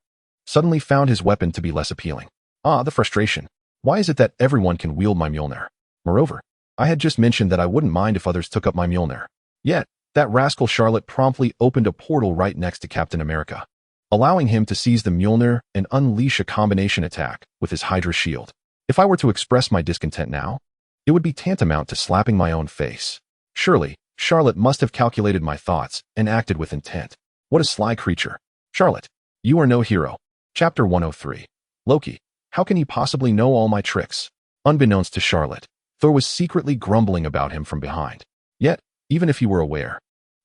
suddenly found his weapon to be less appealing. Ah, the frustration. Why is it that everyone can wield my Mjolnir? Moreover, I had just mentioned that I wouldn't mind if others took up my Mjolnir. Yet, that rascal Charlotte promptly opened a portal right next to Captain America, allowing him to seize the Mjolnir and unleash a combination attack with his Hydra shield. If I were to express my discontent now, it would be tantamount to slapping my own face. Surely, Charlotte must have calculated my thoughts and acted with intent. What a sly creature. Charlotte, you are no hero. Chapter 103. Loki, how can he possibly know all my tricks? Unbeknownst to Charlotte, Thor was secretly grumbling about him from behind. Yet, even if he were aware,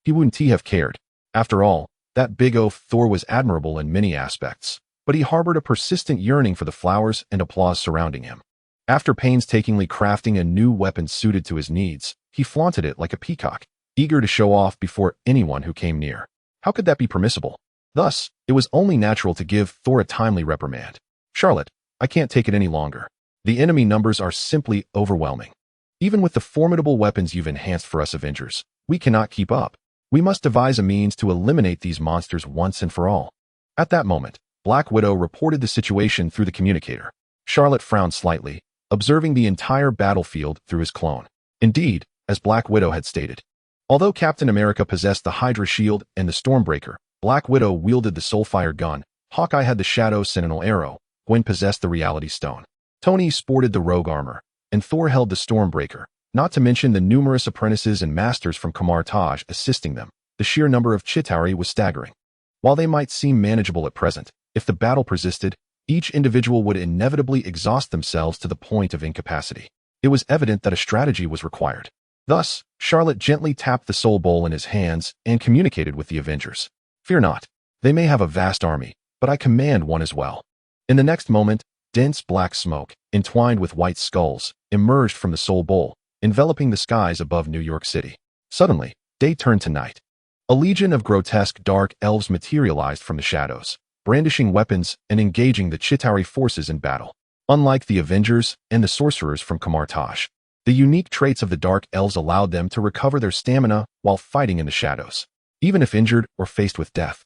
he wouldn't have cared. After all, that big oaf Thor was admirable in many aspects, but he harbored a persistent yearning for the flowers and applause surrounding him. After painstakingly crafting a new weapon suited to his needs, he flaunted it like a peacock, eager to show off before anyone who came near. How could that be permissible? Thus, it was only natural to give Thor a timely reprimand. Charlotte, I can't take it any longer. The enemy numbers are simply overwhelming. Even with the formidable weapons you've enhanced for us Avengers, we cannot keep up. We must devise a means to eliminate these monsters once and for all. At that moment, Black Widow reported the situation through the communicator. Charlotte frowned slightly, observing the entire battlefield through his clone. Indeed, as Black Widow had stated, although Captain America possessed the Hydra shield and the Stormbreaker, Black Widow wielded the Soulfire gun, Hawkeye had the Shadow Sentinel arrow, Gwen possessed the Reality Stone. Tony sported the Rogue armor, and Thor held the Stormbreaker, not to mention the numerous apprentices and masters from Kamar-Taj assisting them. The sheer number of Chitauri was staggering. While they might seem manageable at present, If the battle persisted, each individual would inevitably exhaust themselves to the point of incapacity. It was evident that a strategy was required. Thus, Charlot gently tapped the soul bowl in his hands and communicated with the Avengers. Fear not. They may have a vast army, but I command one as well. In the next moment, dense black smoke, entwined with white skulls, emerged from the soul bowl, enveloping the skies above New York City. Suddenly, day turned to night. A legion of grotesque dark elves materialized from the shadows, brandishing weapons and engaging the Chitauri forces in battle. Unlike the Avengers and the sorcerers from Kamar-Taj, the unique traits of the dark elves allowed them to recover their stamina while fighting in the shadows. Even if injured or faced with death,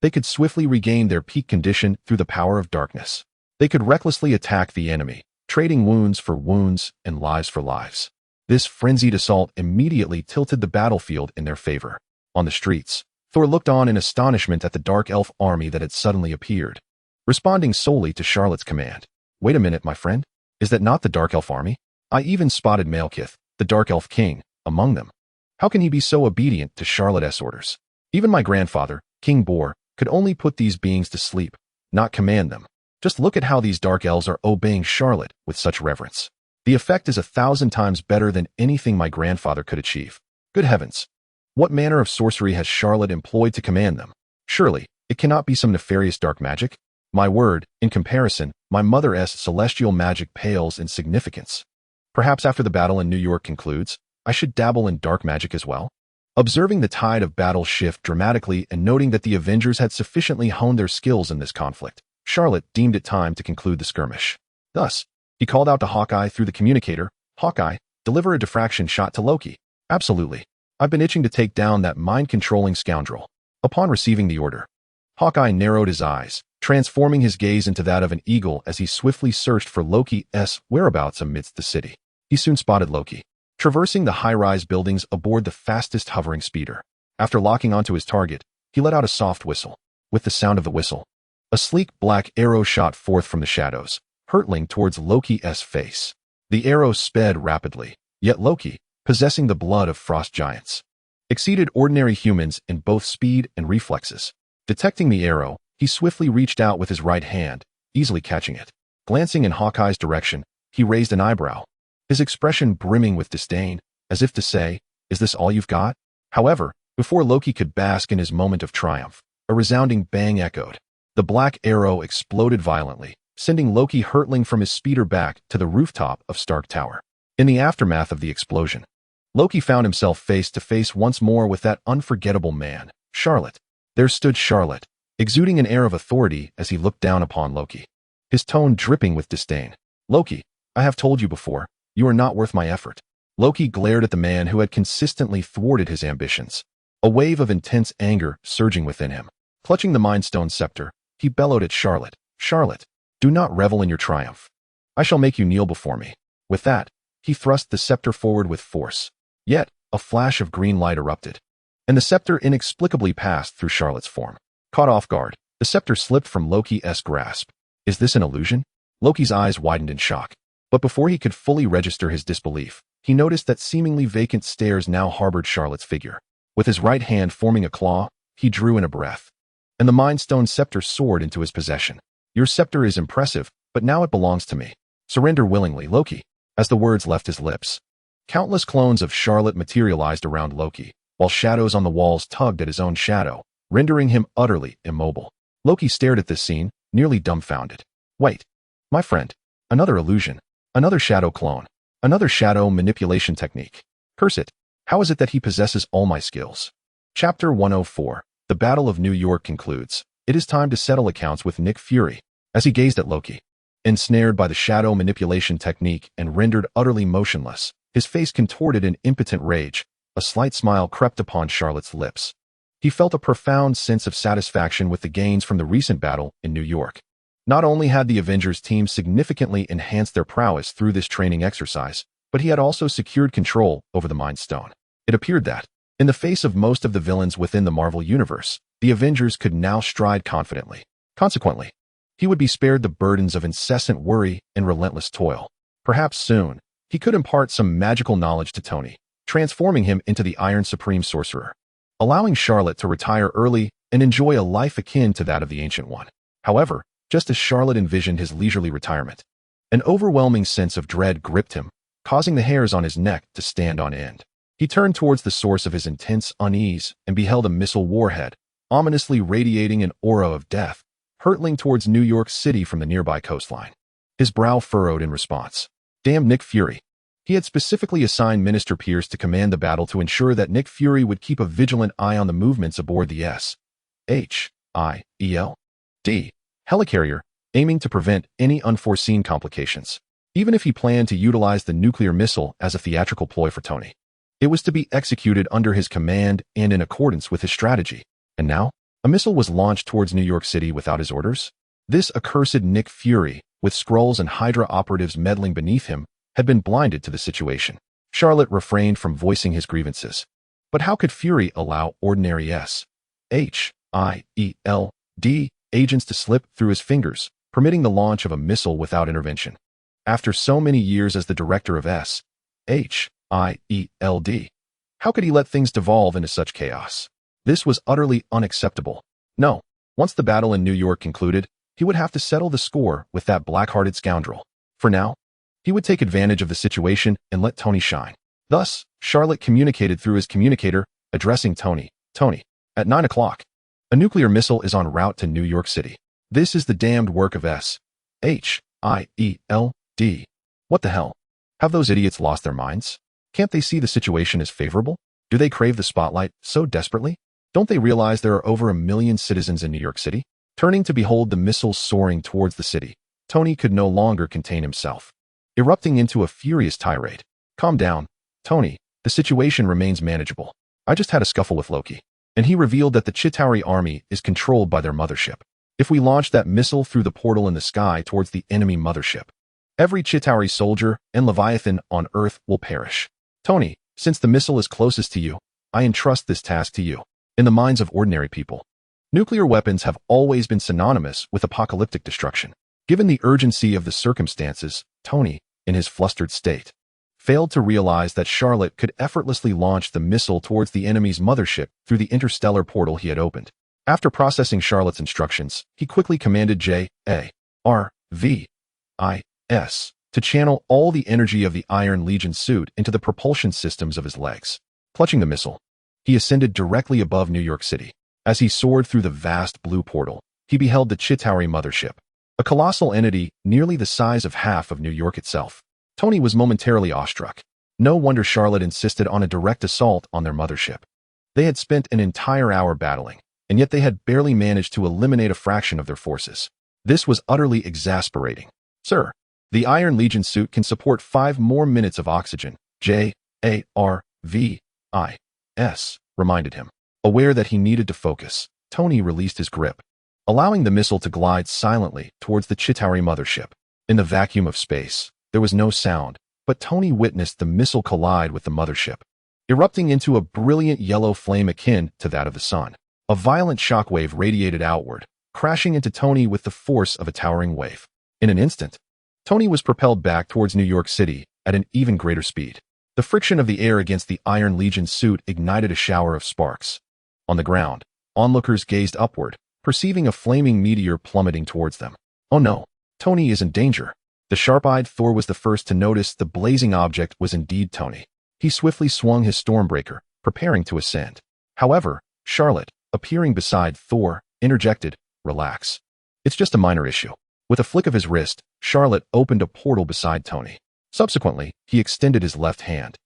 they could swiftly regain their peak condition through the power of darkness. They could recklessly attack the enemy, trading wounds for wounds and lives for lives. This frenzied assault immediately tilted the battlefield in their favor. On the streets, Thor looked on in astonishment at the dark elf army that had suddenly appeared, responding solely to Charlot's command. Wait a minute, my friend. Is that not the dark elf army? I even spotted Malekith, the dark elf king, among them. How can he be so obedient to Charlot's orders? Even my grandfather, King Bor, could only put these beings to sleep, not command them. Just look at how these dark elves are obeying Charlot with such reverence. The effect is 1,000 times better than anything my grandfather could achieve. Good heavens! What manner of sorcery has Charlot employed to command them? Surely, it cannot be some nefarious dark magic? My word, in comparison, my mother's celestial magic pales in significance. Perhaps after the battle in New York concludes, I should dabble in dark magic as well? Observing the tide of battle shift dramatically and noting that the Avengers had sufficiently honed their skills in this conflict, Charlot deemed it time to conclude the skirmish. Thus, he called out to Hawkeye through the communicator, "Hawkeye, deliver a diffraction shot to Loki." "Absolutely. I've been itching to take down that mind-controlling scoundrel." Upon receiving the order, Hawkeye narrowed his eyes, transforming his gaze into that of an eagle as he swiftly searched for Loki's whereabouts amidst the city. He soon spotted Loki, traversing the high-rise buildings aboard the fastest hovering speeder. After locking onto his target, he let out a soft whistle. With the sound of the whistle, a sleek black arrow shot forth from the shadows, hurtling towards Loki's face. The arrow sped rapidly, yet Loki, possessing the blood of frost giants, exceeded ordinary humans in both speed and reflexes. Detecting the arrow, he swiftly reached out with his right hand, easily catching it. Glancing in Hawkeye's direction, he raised an eyebrow, his expression brimming with disdain, as if to say, "Is this all you've got?" However, before Loki could bask in his moment of triumph, a resounding bang echoed. The black arrow exploded violently, sending Loki hurtling from his speeder back to the rooftop of Stark Tower. In the aftermath of the explosion, Loki found himself face to face once more with that unforgettable man, Charlot. There stood Charlot, exuding an air of authority as he looked down upon Loki, his tone dripping with disdain. "Loki, I have told you before, you are not worth my effort." Loki glared at the man who had consistently thwarted his ambitions, a wave of intense anger surging within him. Clutching the Mind Stone scepter, he bellowed at Charlot, "Charlot, do not revel in your triumph. I shall make you kneel before me." With that, he thrust the scepter forward with force. Yet, a flash of green light erupted, and the scepter inexplicably passed through Charlot's form. Caught off guard, the scepter slipped from Loki's grasp. Is this an illusion? Loki's eyes widened in shock. But before he could fully register his disbelief, he noticed that seemingly vacant stares now harbored Charlot's figure. With his right hand forming a claw, he drew in a breath, and the Mind Stone scepter soared into his possession. "Your scepter is impressive, but now it belongs to me. Surrender willingly, Loki." As the words left his lips, countless clones of Charlot materialized around Loki, while shadows on the walls tugged at his own shadow, rendering him utterly immobile. Loki stared at this scene, nearly dumbfounded. Wait, my friend, another illusion, another shadow clone, another shadow manipulation technique. Curse it, how is it that he possesses all my skills? Chapter 104, The Battle of New York concludes. It is time to settle accounts with Nick Fury. As he gazed at Loki, ensnared by the shadow manipulation technique and rendered utterly motionless, his face contorted in impotent rage, a slight smile crept upon Charlot's lips. He felt a profound sense of satisfaction with the gains from the recent battle in New York. Not only had the Avengers team significantly enhanced their prowess through this training exercise, but he had also secured control over the Mind Stone. It appeared that, in the face of most of the villains within the Marvel Universe, the Avengers could now stride confidently. Consequently, he would be spared the burdens of incessant worry and relentless toil. Perhaps soon, he could impart some magical knowledge to Tony, transforming him into the Iron Supreme Sorcerer, allowing Charlot to retire early and enjoy a life akin to that of the Ancient One. However, just as Charlotte envisioned his leisurely retirement, an overwhelming sense of dread gripped him, causing the hairs on his neck to stand on end. He turned towards the source of his intense unease and beheld a missile warhead, ominously radiating an aura of death, hurtling towards New York City from the nearby coastline. His brow furrowed in response. Damn Nick Fury. He had specifically assigned Minister Pierce to command the battle to ensure that Nick Fury would keep a vigilant eye on the movements aboard the S.H.I.E.L.D. helicarrier, aiming to prevent any unforeseen complications. Even if he planned to utilize the nuclear missile as a theatrical ploy for Tony, it was to be executed under his command and in accordance with his strategy. And now, a missile was launched towards New York City without his orders? This accursed Nick Fury, with Skrulls and Hydra operatives meddling beneath him, had been blinded to the situation. Charlotte refrained from voicing his grievances. But how could Fury allow ordinary S.H.I.E.L.D. agents to slip through his fingers, permitting the launch of a missile without intervention? After so many years as the director of S.H.I.E.L.D., how could he let things devolve into such chaos? This was utterly unacceptable. No, once the battle in New York concluded, he would have to settle the score with that black-hearted scoundrel. For now, he would take advantage of the situation and let Tony shine. Thus, Charlotte communicated through his communicator, addressing Tony. Tony, at 9 o'clock, a nuclear missile is en route to New York City. This is the damned work of S.H.I.E.L.D. What the hell? Have those idiots lost their minds? Can't they see the situation as favorable? Do they crave the spotlight so desperately? Don't they realize there are over 1 million citizens in New York City? Turning to behold the missiles soaring towards the city, Tony could no longer contain himself, erupting into a furious tirade. Calm down, Tony. The situation remains manageable. I just had a scuffle with Loki, and he revealed that the Chitauri army is controlled by their mothership. If we launch that missile through the portal in the sky towards the enemy mothership, every Chitauri soldier and Leviathan on Earth will perish. Tony, since the missile is closest to you, I entrust this task to you. In the minds of ordinary people, nuclear weapons have always been synonymous with apocalyptic destruction. Given the urgency of the circumstances, Tony, in his flustered state, failed to realize that Charlotte could effortlessly launch the missile towards the enemy's mothership through the interstellar portal he had opened. After processing Charlotte's instructions, he quickly commanded J.A.R.V.I.S. to channel all the energy of the Iron Legion suit into the propulsion systems of his legs. Clutching the missile, he ascended directly above New York City. As he soared through the vast blue portal, he beheld the Chitauri mothership, a colossal entity nearly the size of half of New York itself. Tony was momentarily awestruck. No wonder Charlotte insisted on a direct assault on their mothership. They had spent an entire hour battling, and yet they had barely managed to eliminate a fraction of their forces. This was utterly exasperating. Sir, the Iron Legion suit can support 5 more minutes of oxygen, J.A.R.V.I.S. reminded him. Aware that he needed to focus, Tony released his grip, allowing the missile to glide silently towards the Chitauri mothership. In the vacuum of space, there was no sound, but Tony witnessed the missile collide with the mothership, erupting into a brilliant yellow flame akin to that of the sun. A violent shockwave radiated outward, crashing into Tony with the force of a towering wave. In an instant, Tony was propelled back towards New York City at an even greater speed. The friction of the air against the Iron Legion suit ignited a shower of sparks. On the ground, onlookers gazed upward, perceiving a flaming meteor plummeting towards them. Oh no, Tony is in danger. The sharp-eyed Thor was the first to notice the blazing object was indeed Tony. He swiftly swung his Stormbreaker, preparing to ascend. However, Charlotte, appearing beside Thor, interjected, "Relax. It's just a minor issue." With a flick of his wrist, Charlotte opened a portal beside Tony. Subsequently, he extended his left hand,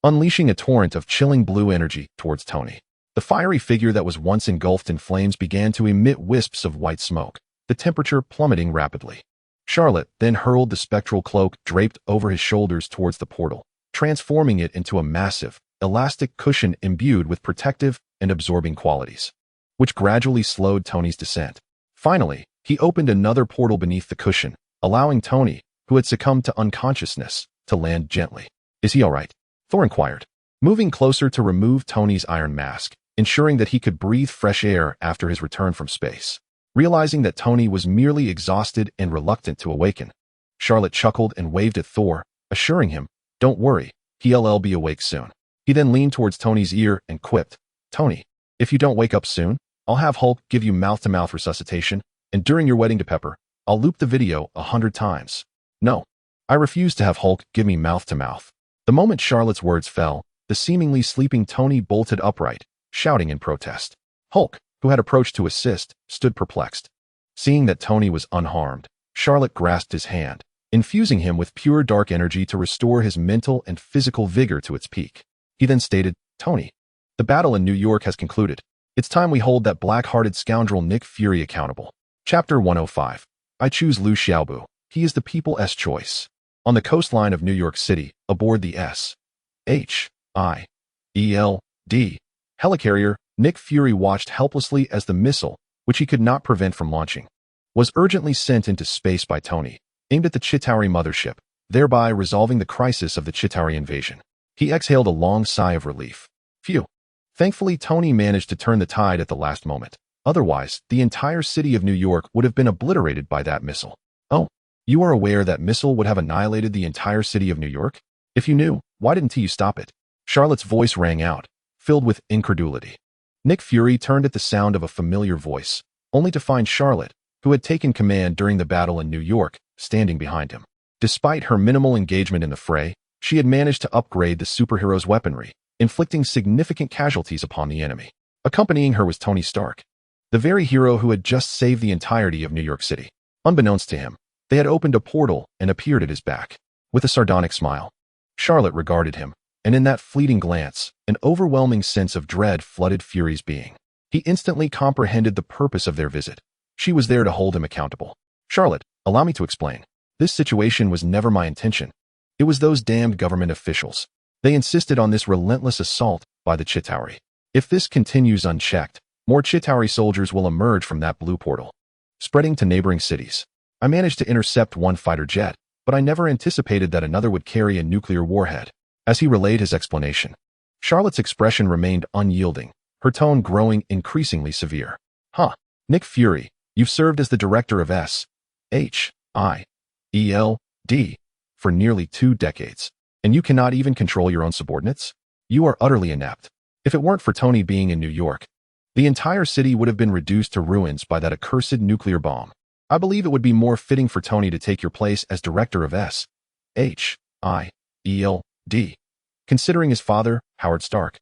unleashing a torrent of chilling blue energy towards Tony. The fiery figure that was once engulfed in flames began to emit wisps of white smoke, the temperature plummeting rapidly. Charlotte then hurled the spectral cloak draped over his shoulders towards the portal, transforming it into a massive, elastic cushion imbued with protective and absorbing qualities, which gradually slowed Tony's descent. Finally, he opened another portal beneath the cushion, allowing Tony, who had succumbed to unconsciousness, to land gently. "Is he all right?" Thor inquired, moving closer to remove Tony's iron mask, ensuring that he could breathe fresh air after his return from space. Realizing that Tony was merely exhausted and reluctant to awaken, Charlotte chuckled and waved at Thor, assuring him, "Don't worry, he'll be awake soon." He then leaned towards Tony's ear and quipped, "Tony, if you don't wake up soon, I'll have Hulk give you mouth-to-mouth resuscitation." and during your wedding to Pepper, I'll loop the video 100 times. No. I refuse to have Hulk give me mouth-to-mouth. The moment Charlotte's words fell, the seemingly sleeping Tony bolted upright, shouting in protest. Hulk, who had approached to assist, stood perplexed. Seeing that Tony was unharmed, Charlotte grasped his hand, infusing him with pure dark energy to restore his mental and physical vigor to its peak. He then stated, Tony, the battle in New York has concluded. It's time we hold that black-hearted scoundrel Nick Fury accountable. Chapter 105. I choose Liu Xiaobu. He is the people's choice. On the coastline of New York City, aboard the S.H.I.E.L.D. helicarrier, Nick Fury watched helplessly as the missile, which he could not prevent from launching, was urgently sent into space by Tony, aimed at the Chitauri mothership, thereby resolving the crisis of the Chitauri invasion. He exhaled a long sigh of relief. Phew. Thankfully, Tony managed to turn the tide at the last moment. Otherwise, the entire city of New York would have been obliterated by that missile. Oh, you are aware that missile would have annihilated the entire city of New York? If you knew, why didn't you stop it? Charlotte's voice rang out, filled with incredulity. Nick Fury turned at the sound of a familiar voice, only to find Charlotte, who had taken command during the battle in New York, standing behind him. Despite her minimal engagement in the fray, she had managed to upgrade the superhero's weaponry, inflicting significant casualties upon the enemy. Accompanying her was Tony Stark, the very hero who had just saved the entirety of New York City. Unbeknownst to him, they had opened a portal and appeared at his back. With a sardonic smile, Charlotte regarded him, and in that fleeting glance, an overwhelming sense of dread flooded Fury's being. He instantly comprehended the purpose of their visit. She was there to hold him accountable. Charlotte, allow me to explain. This situation was never my intention. It was those damned government officials. They insisted on this relentless assault by the Chitauri. If this continues unchecked, more Chitauri soldiers will emerge from that blue portal, spreading to neighboring cities. I managed to intercept one fighter jet, but I never anticipated that another would carry a nuclear warhead. As he relayed his explanation, Charlotte's expression remained unyielding, her tone growing increasingly severe. Nick Fury, you've served as the director of S.H.I.E.L.D. for nearly 2 decades, and you cannot even control your own subordinates? You are utterly inept. If it weren't for Tony being in New York, the entire city would have been reduced to ruins by that accursed nuclear bomb. I believe it would be more fitting for Tony to take your place as director of S.H.I.E.L.D., considering his father, Howard Stark,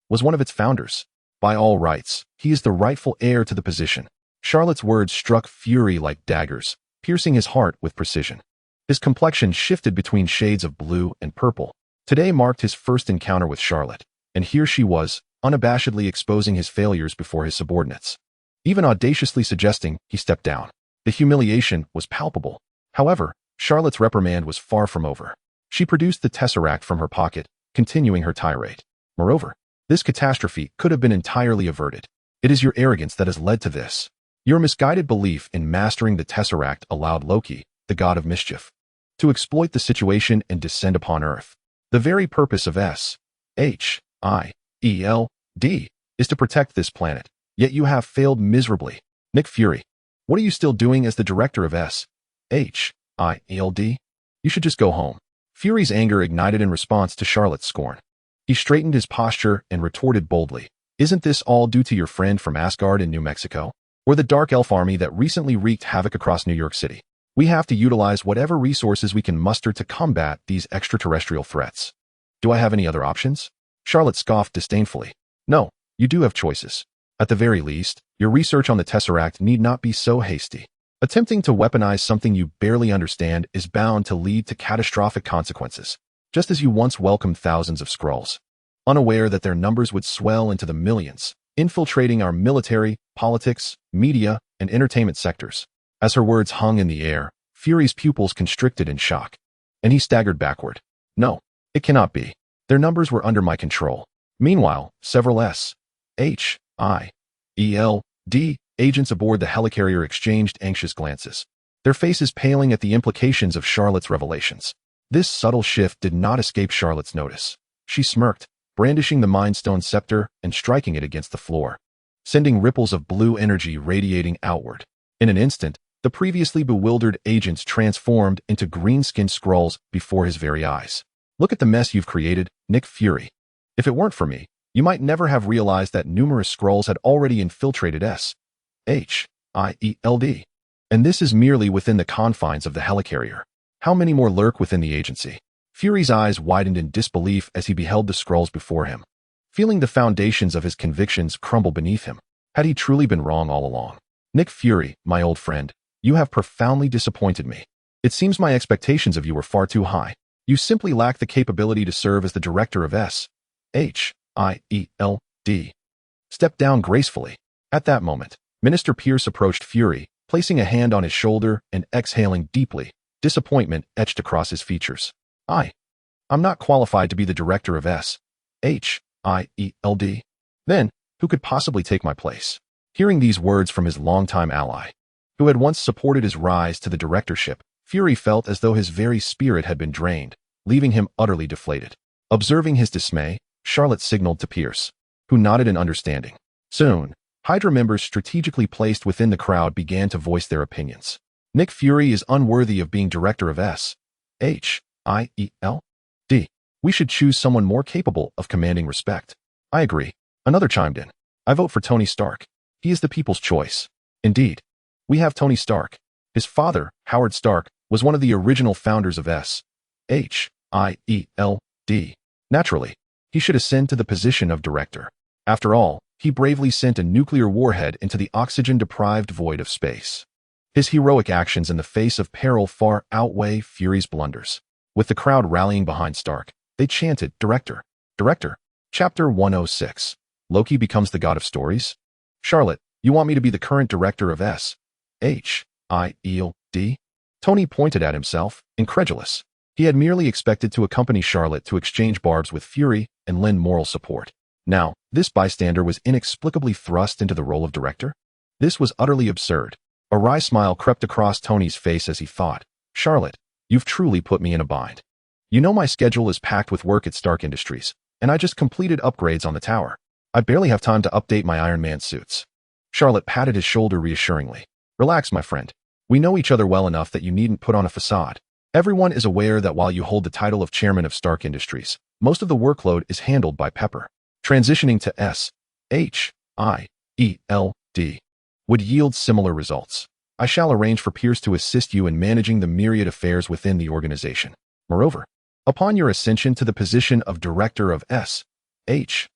was one of its founders. By all rights, he is the rightful heir to the position. Charlotte's words struck Fury like daggers, piercing his heart with precision. His complexion shifted between shades of blue and purple. Today marked his first encounter with Charlotte, and here she was, unabashedly exposing his failures before his subordinates, even audaciously suggesting he step down. The humiliation was palpable. However, Charlotte's reprimand was far from over. She produced the Tesseract from her pocket, continuing her tirade. Moreover, this catastrophe could have been entirely averted. It is your arrogance that has led to this. Your misguided belief in mastering the Tesseract allowed Loki, the god of mischief, to exploit the situation and descend upon Earth. The very purpose of S.H.I.E.L.D. is to protect this planet, yet you have failed miserably. Nick Fury, what are you still doing as the director of S.H.I.E.L.D.? You should just go home. Fury's anger ignited in response to Charlotte's scorn. He straightened his posture and retorted boldly, Isn't this all due to your friend from Asgard in New Mexico? Or the Dark Elf army that recently wreaked havoc across New York City? We have to utilize whatever resources we can muster to combat these extraterrestrial threats. Do I have any other options? Charlotte scoffed disdainfully. No, you do have choices. At the very least, your research on the Tesseract need not be so hasty. Attempting to weaponize something you barely understand is bound to lead to catastrophic consequences, just as you once welcomed thousands of Skrulls, unaware that their numbers would swell into the millions, infiltrating our military, politics, media, and entertainment sectors. As her words hung in the air, Fury's pupils constricted in shock, and he staggered backward. No, it cannot be. Their numbers were under my control. Meanwhile, several S.H.I.E.L.D. agents aboard the helicarrier exchanged anxious glances, their faces paling at the implications of Charlotte's revelations. This subtle shift did not escape Charlotte's notice. She smirked, brandishing the Mind Stone scepter and striking it against the floor, sending ripples of blue energy radiating outward. In an instant, the previously bewildered agents transformed into green-skinned Skrulls before his very eyes. Look at the mess you've created, Nick Fury. If it weren't for me, you might never have realized that numerous Skrulls had already infiltrated S.H.I.E.L.D. And this is merely within the confines of the helicarrier. How many more lurk within the agency? Fury's eyes widened in disbelief as he beheld the scrolls before him, feeling the foundations of his convictions crumble beneath him. Had he truly been wrong all along? Nick Fury, my old friend, you have profoundly disappointed me. It seems my expectations of you were far too high. You simply lack the capability to serve as the director of S.H.I.E.L.D. Step down gracefully. At that moment, Minister Pierce approached Fury, placing a hand on his shoulder and exhaling deeply. Disappointment etched across his features. I'm not qualified to be the director of S.H.I.E.L.D. Then, who could possibly take my place? Hearing these words from his longtime ally, who had once supported his rise to the directorship, Fury felt as though his very spirit had been drained, leaving him utterly deflated. Observing his dismay, Charlotte signaled to Pierce, who nodded in understanding. Soon, Hydra members strategically placed within the crowd began to voice their opinions. Nick Fury is unworthy of being director of S.H.I.E.L.D. We should choose someone more capable of commanding respect. I agree. Another chimed in. I vote for Tony Stark. He is the people's choice. Indeed. We have Tony Stark. His father, Howard Stark, was one of the original founders of S.H.I.E.L.D. Naturally, he should ascend to the position of director. After all, he bravely sent a nuclear warhead into the oxygen-deprived void of space. His heroic actions in the face of peril far outweigh Fury's blunders. With the crowd rallying behind Stark, they chanted, Director, Director. Chapter 106. Loki becomes the god of stories? Charlotte, you want me to be the current director of S.H.I.E.L.D.? Tony pointed at himself, incredulous. He had merely expected to accompany Charlotte to exchange barbs with Fury and lend moral support. Now, this bystander was inexplicably thrust into the role of director? This was utterly absurd. A wry smile crept across Tony's face as he thought, Charlotte, you've truly put me in a bind. You know my schedule is packed with work at Stark Industries, and I just completed upgrades on the tower. I barely have time to update my Iron Man suits. Charlotte patted his shoulder reassuringly. Relax, my friend. We know each other well enough that you needn't put on a facade. Everyone is aware that while you hold the title of chairman of Stark Industries, most of the workload is handled by Pepper. Transitioning to S.H.I.E.L.D. would yield similar results. I shall arrange for Pierce to assist you in managing the myriad affairs within the organization. Moreover, upon your ascension to the position of director of S.H.I.E.L.D.,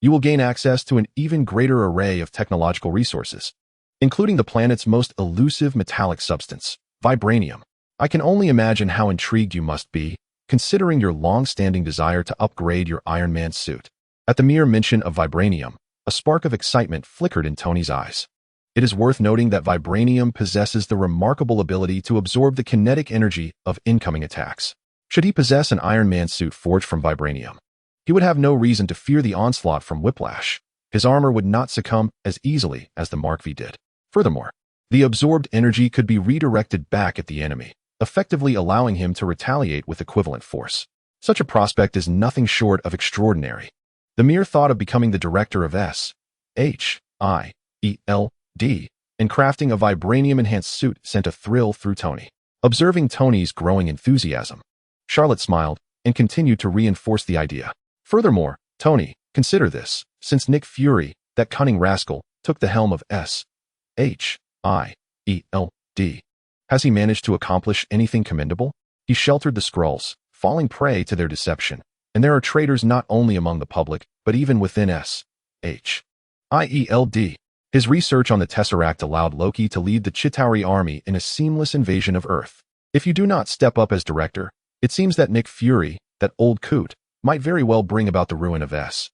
you will gain access to an even greater array of technological resources, including the planet's most elusive metallic substance, vibranium. I can only imagine how intrigued you must be, considering your long-standing desire to upgrade your Iron Man suit. At the mere mention of vibranium, a spark of excitement flickered in Tony's eyes. It is worth noting that vibranium possesses the remarkable ability to absorb the kinetic energy of incoming attacks. Should he possess an Iron Man suit forged from vibranium, he would have no reason to fear the onslaught from Whiplash. His armor would not succumb as easily as the Mark V did. Furthermore, the absorbed energy could be redirected back at the enemy, effectively allowing him to retaliate with equivalent force. Such a prospect is nothing short of extraordinary. The mere thought of becoming the director of S.H.I.E.L.D. and crafting a vibranium-enhanced suit sent a thrill through Tony. Observing Tony's growing enthusiasm, Charlotte smiled and continued to reinforce the idea. Furthermore, Tony, consider this, since Nick Fury, that cunning rascal, took the helm of S.H.I.E.L.D. Has he managed to accomplish anything commendable? He sheltered the Skrulls, falling prey to their deception, and there are traitors not only among the public, but even within S.H.I.E.L.D. His research on the Tesseract allowed Loki to lead the Chitauri army in a seamless invasion of Earth. If you do not step up as director, it seems that Nick Fury, that old coot, might very well bring about the ruin of S.H.I.E.L.D.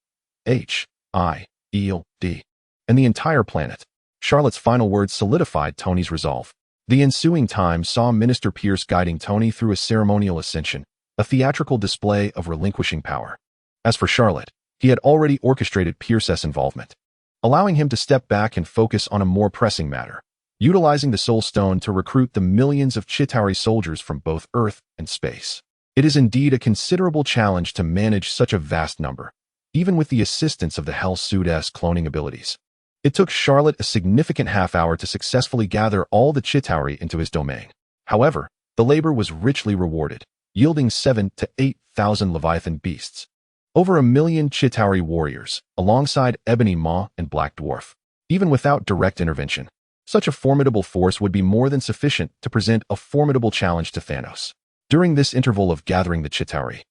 and the entire planet. Charlotte's final words solidified Tony's resolve. The ensuing time saw Minister Pierce guiding Tony through a ceremonial ascension, a theatrical display of relinquishing power. As for Charlotte, he had already orchestrated Pierce's involvement, allowing him to step back and focus on a more pressing matter, utilizing the Soul Stone to recruit the millions of Chitauri soldiers from both Earth and space. It is indeed a considerable challenge to manage such a vast number, even with the assistance of the Hell Suit's cloning abilities. It took Charlotte a significant half-hour to successfully gather all the Chitauri into his domain. However, the labor was richly rewarded, yielding 7,000 to 8,000 Leviathan beasts, over 1 million Chitauri warriors, alongside Ebony Maw and Black Dwarf. Even without direct intervention, Such a formidable force would be more than sufficient to present a formidable challenge to Thanos. During this interval of gathering the Chitauri,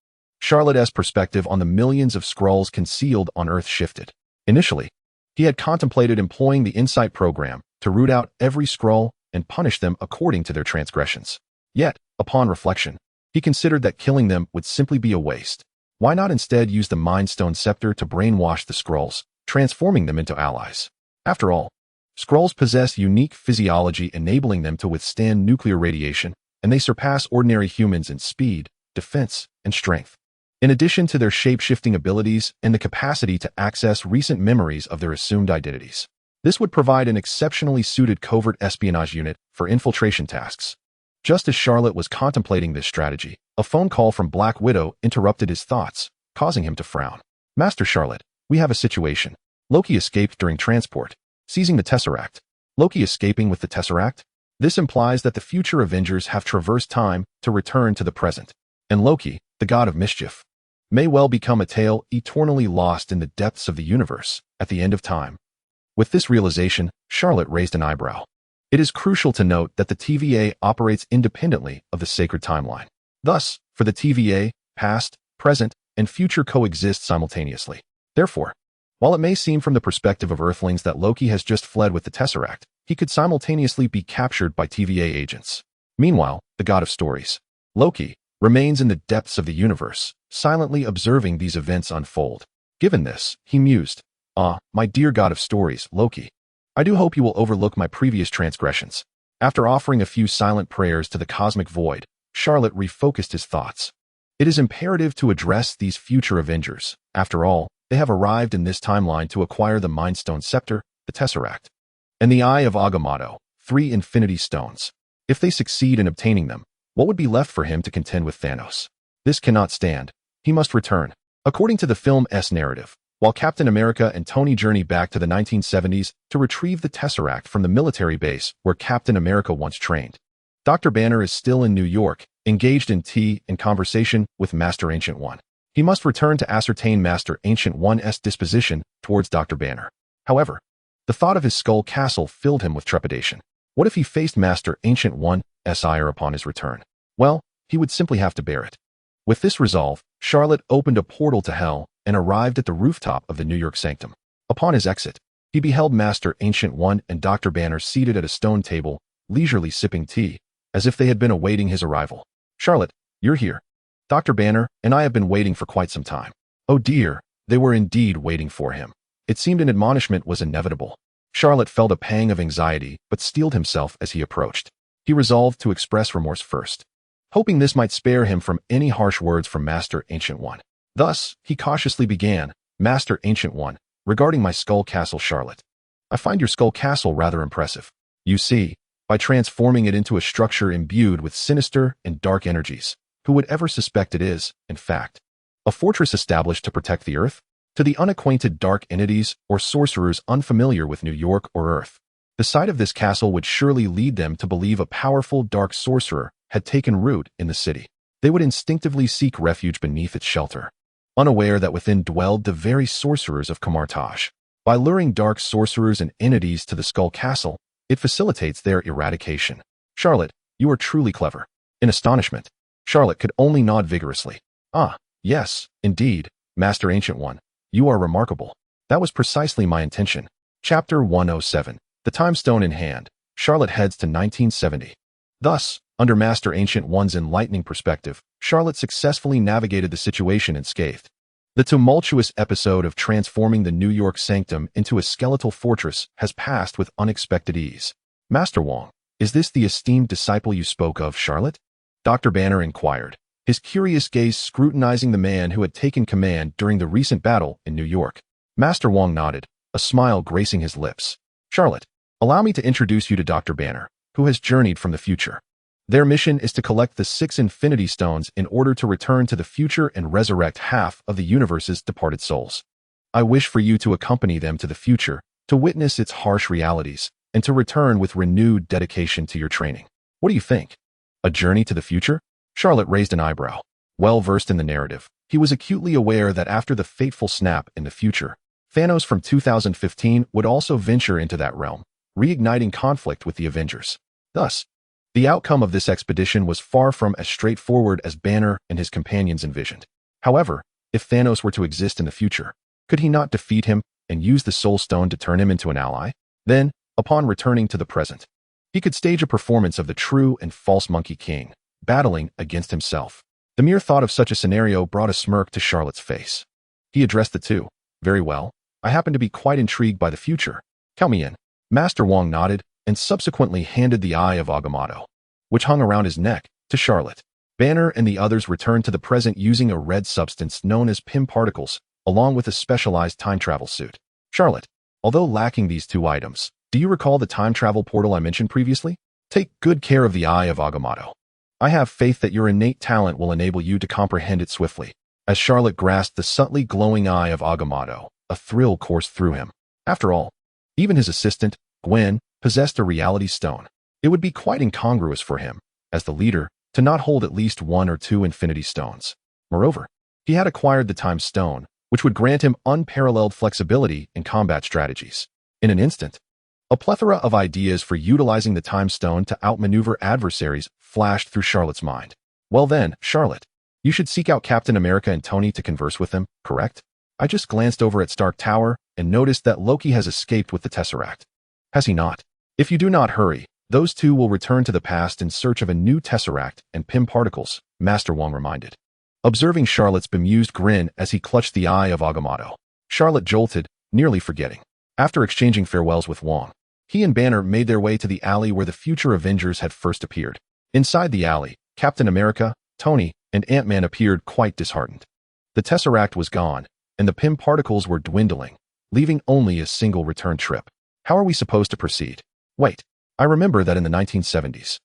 Charlot's perspective on the millions of Skrulls concealed on Earth shifted. Initially, he had contemplated employing the Insight program to root out every Skrull and punish them according to their transgressions. Yet, upon reflection, he considered that killing them would simply be a waste. Why not instead use the Mind Stone scepter to brainwash the Skrulls, transforming them into allies? After all, Skrulls possess unique physiology enabling them to withstand nuclear radiation, and they surpass ordinary humans in speed, defense, and strength. In addition to their shape-shifting abilities and the capacity to access recent memories of their assumed identities, this would provide an exceptionally suited covert espionage unit for infiltration tasks. Just as Charlot was contemplating this strategy, a phone call from Black Widow interrupted his thoughts, causing him to frown. Master Charlot, we have a situation. Loki escaped during transport, seizing the Tesseract. Loki escaping with the Tesseract? This implies that the future Avengers have traversed time to return to the present. And Loki, the god of mischief, may well become a tale eternally lost in the depths of the universe at the end of time. With this realization, Charlot raised an eyebrow. It is crucial to note that the TVA operates independently of the sacred timeline. Thus, for the TVA, past, present, and future coexist simultaneously. Therefore, while it may seem from the perspective of Earthlings that Loki has just fled with the Tesseract, he could simultaneously be captured by TVA agents. Meanwhile, the god of stories, Loki, remains in the depths of the universe, silently observing these events unfold. Given this, he mused, my dear god of stories, Loki, I do hope you will overlook my previous transgressions. After offering a few silent prayers to the cosmic void, Charlot refocused his thoughts. It is imperative to address these future Avengers. After all, they have arrived in this timeline to acquire the Mind Stone scepter, the Tesseract, and the Eye of Agamotto, 3 Infinity Stones. If they succeed in obtaining them, what would be left for him to contend with Thanos? This cannot stand. He must return. According to the film's narrative, while Captain America and Tony journey back to the 1970s to retrieve the Tesseract from the military base where Captain America once trained, Dr. Banner is still in New York, engaged in tea and conversation with Master Ancient One. He must return to ascertain Master Ancient One's disposition towards Dr. Banner. However, the thought of his Skull Castle filled him with trepidation. What if he faced Master Ancient One's ire upon his return? Well, he would simply have to bear it. With this resolve, Charlot opened a portal to hell and arrived at the rooftop of the New York Sanctum. Upon his exit, he beheld Master Ancient One and Dr. Banner seated at a stone table, leisurely sipping tea, as if they had been awaiting his arrival. Charlot, you're here. Dr. Banner and I have been waiting for quite some time. Oh dear, they were indeed waiting for him. It seemed an admonishment was inevitable. Charlot felt a pang of anxiety, but steeled himself as he approached. He resolved to express remorse first, hoping this might spare him from any harsh words from Master Ancient One. Thus, he cautiously began, Master Ancient One, regarding my Skull Castle, Charlot. I find your Skull Castle rather impressive. You see, by transforming it into a structure imbued with sinister and dark energies, who would ever suspect it is, in fact, a fortress established to protect the Earth? To the unacquainted dark entities or sorcerers unfamiliar with New York or Earth, the sight of this castle would surely lead them to believe a powerful dark sorcerer had taken root in the city. They would instinctively seek refuge beneath its shelter, unaware that within dwelled the very sorcerers of Kamar-Taj. By luring dark sorcerers and entities to the Skull Castle, it facilitates their eradication. Charlot, you are truly clever. In astonishment, Charlot could only nod vigorously. Yes, indeed, Master Ancient One. You are remarkable. That was precisely my intention. Chapter 107. The Time Stone in hand, Charlot heads to 1970. Thus, under Master Ancient One's enlightening perspective, Charlot successfully navigated the situation unscathed. The tumultuous episode of transforming the New York Sanctum into a skeletal fortress has passed with unexpected ease. Master Wong, is this the esteemed disciple you spoke of, Charlot? Dr. Banner inquired, his curious gaze scrutinizing the man who had taken command during the recent battle in New York. Master Wong nodded, a smile gracing his lips. Charlot, allow me to introduce you to Dr. Banner, who has journeyed from the future. Their mission is to collect the 6 Infinity Stones in order to return to the future and resurrect half of the universe's departed souls. I wish for you to accompany them to the future, to witness its harsh realities, and to return with renewed dedication to your training. What do you think? A journey to the future? Charlot raised an eyebrow. Well versed in the narrative, he was acutely aware that after the fateful snap in the future, Thanos from 2015 would also venture into that realm. reigniting conflict with the Avengers. Thus, the outcome of this expedition was far from as straightforward as Banner and his companions envisioned. However, if Thanos were to exist in the future, could he not defeat him and use the Soul Stone to turn him into an ally? Then, upon returning to the present, he could stage a performance of the true and false Monkey King, battling against himself. The mere thought of such a scenario brought a smirk to Charlot's face. He addressed the two. Very well. I happen to be quite intrigued by the future. Count me in. Master Wong nodded and subsequently handed the Eye of Agamotto, which hung around his neck, to Charlotte. Banner and the others returned to the present using a red substance known as Pym particles, along with a specialized time travel suit. Charlotte, although lacking these two items, do you recall the time travel portal I mentioned previously? Take good care of the Eye of Agamotto. I have faith that your innate talent will enable you to comprehend it swiftly. As Charlotte grasped the subtly glowing Eye of Agamotto, a thrill coursed through him. After all, even his assistant, Gwen, possessed a reality stone. It would be quite incongruous for him, as the leader, to not hold at least one or two infinity stones. Moreover, he had acquired the time stone, which would grant him unparalleled flexibility in combat strategies. In an instant, a plethora of ideas for utilizing the time stone to outmaneuver adversaries flashed through Charlotte's mind. Well then, Charlotte, you should seek out Captain America and Tony to converse with them, correct? I just glanced over at Stark Tower and noticed that Loki has escaped with the Tesseract. Has he not? If you do not hurry, those two will return to the past in search of a new Tesseract and Pym particles, Master Wong reminded. Observing Charlotte's bemused grin as he clutched the Eye of Agamotto, Charlotte jolted, nearly forgetting. After exchanging farewells with Wong, he and Banner made their way to the alley where the future Avengers had first appeared. Inside the alley, Captain America, Tony, and Ant-Man appeared quite disheartened. The Tesseract was gone, and the Pym particles were dwindling, leaving only a single return trip. How are we supposed to proceed? Wait, I remember that in the 1970s,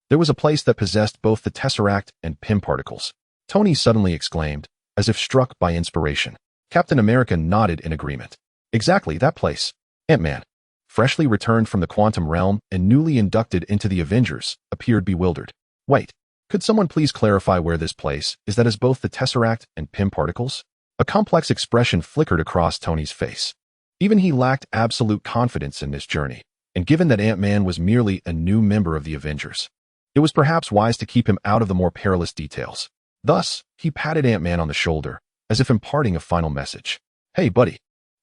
there was a place that possessed both the Tesseract and Pym particles. Tony suddenly exclaimed, as if struck by inspiration. Captain America nodded in agreement. Exactly, that place. Ant-Man, freshly returned from the quantum realm and newly inducted into the Avengers, appeared bewildered. Wait, could someone please clarify where this place is that is both the Tesseract and Pym particles? A complex expression flickered across Tony's face. Even he lacked absolute confidence in this journey, and given that Ant-Man was merely a new member of the Avengers, it was perhaps wise to keep him out of the more perilous details. Thus, he patted Ant-Man on the shoulder, as if imparting a final message. Hey, buddy,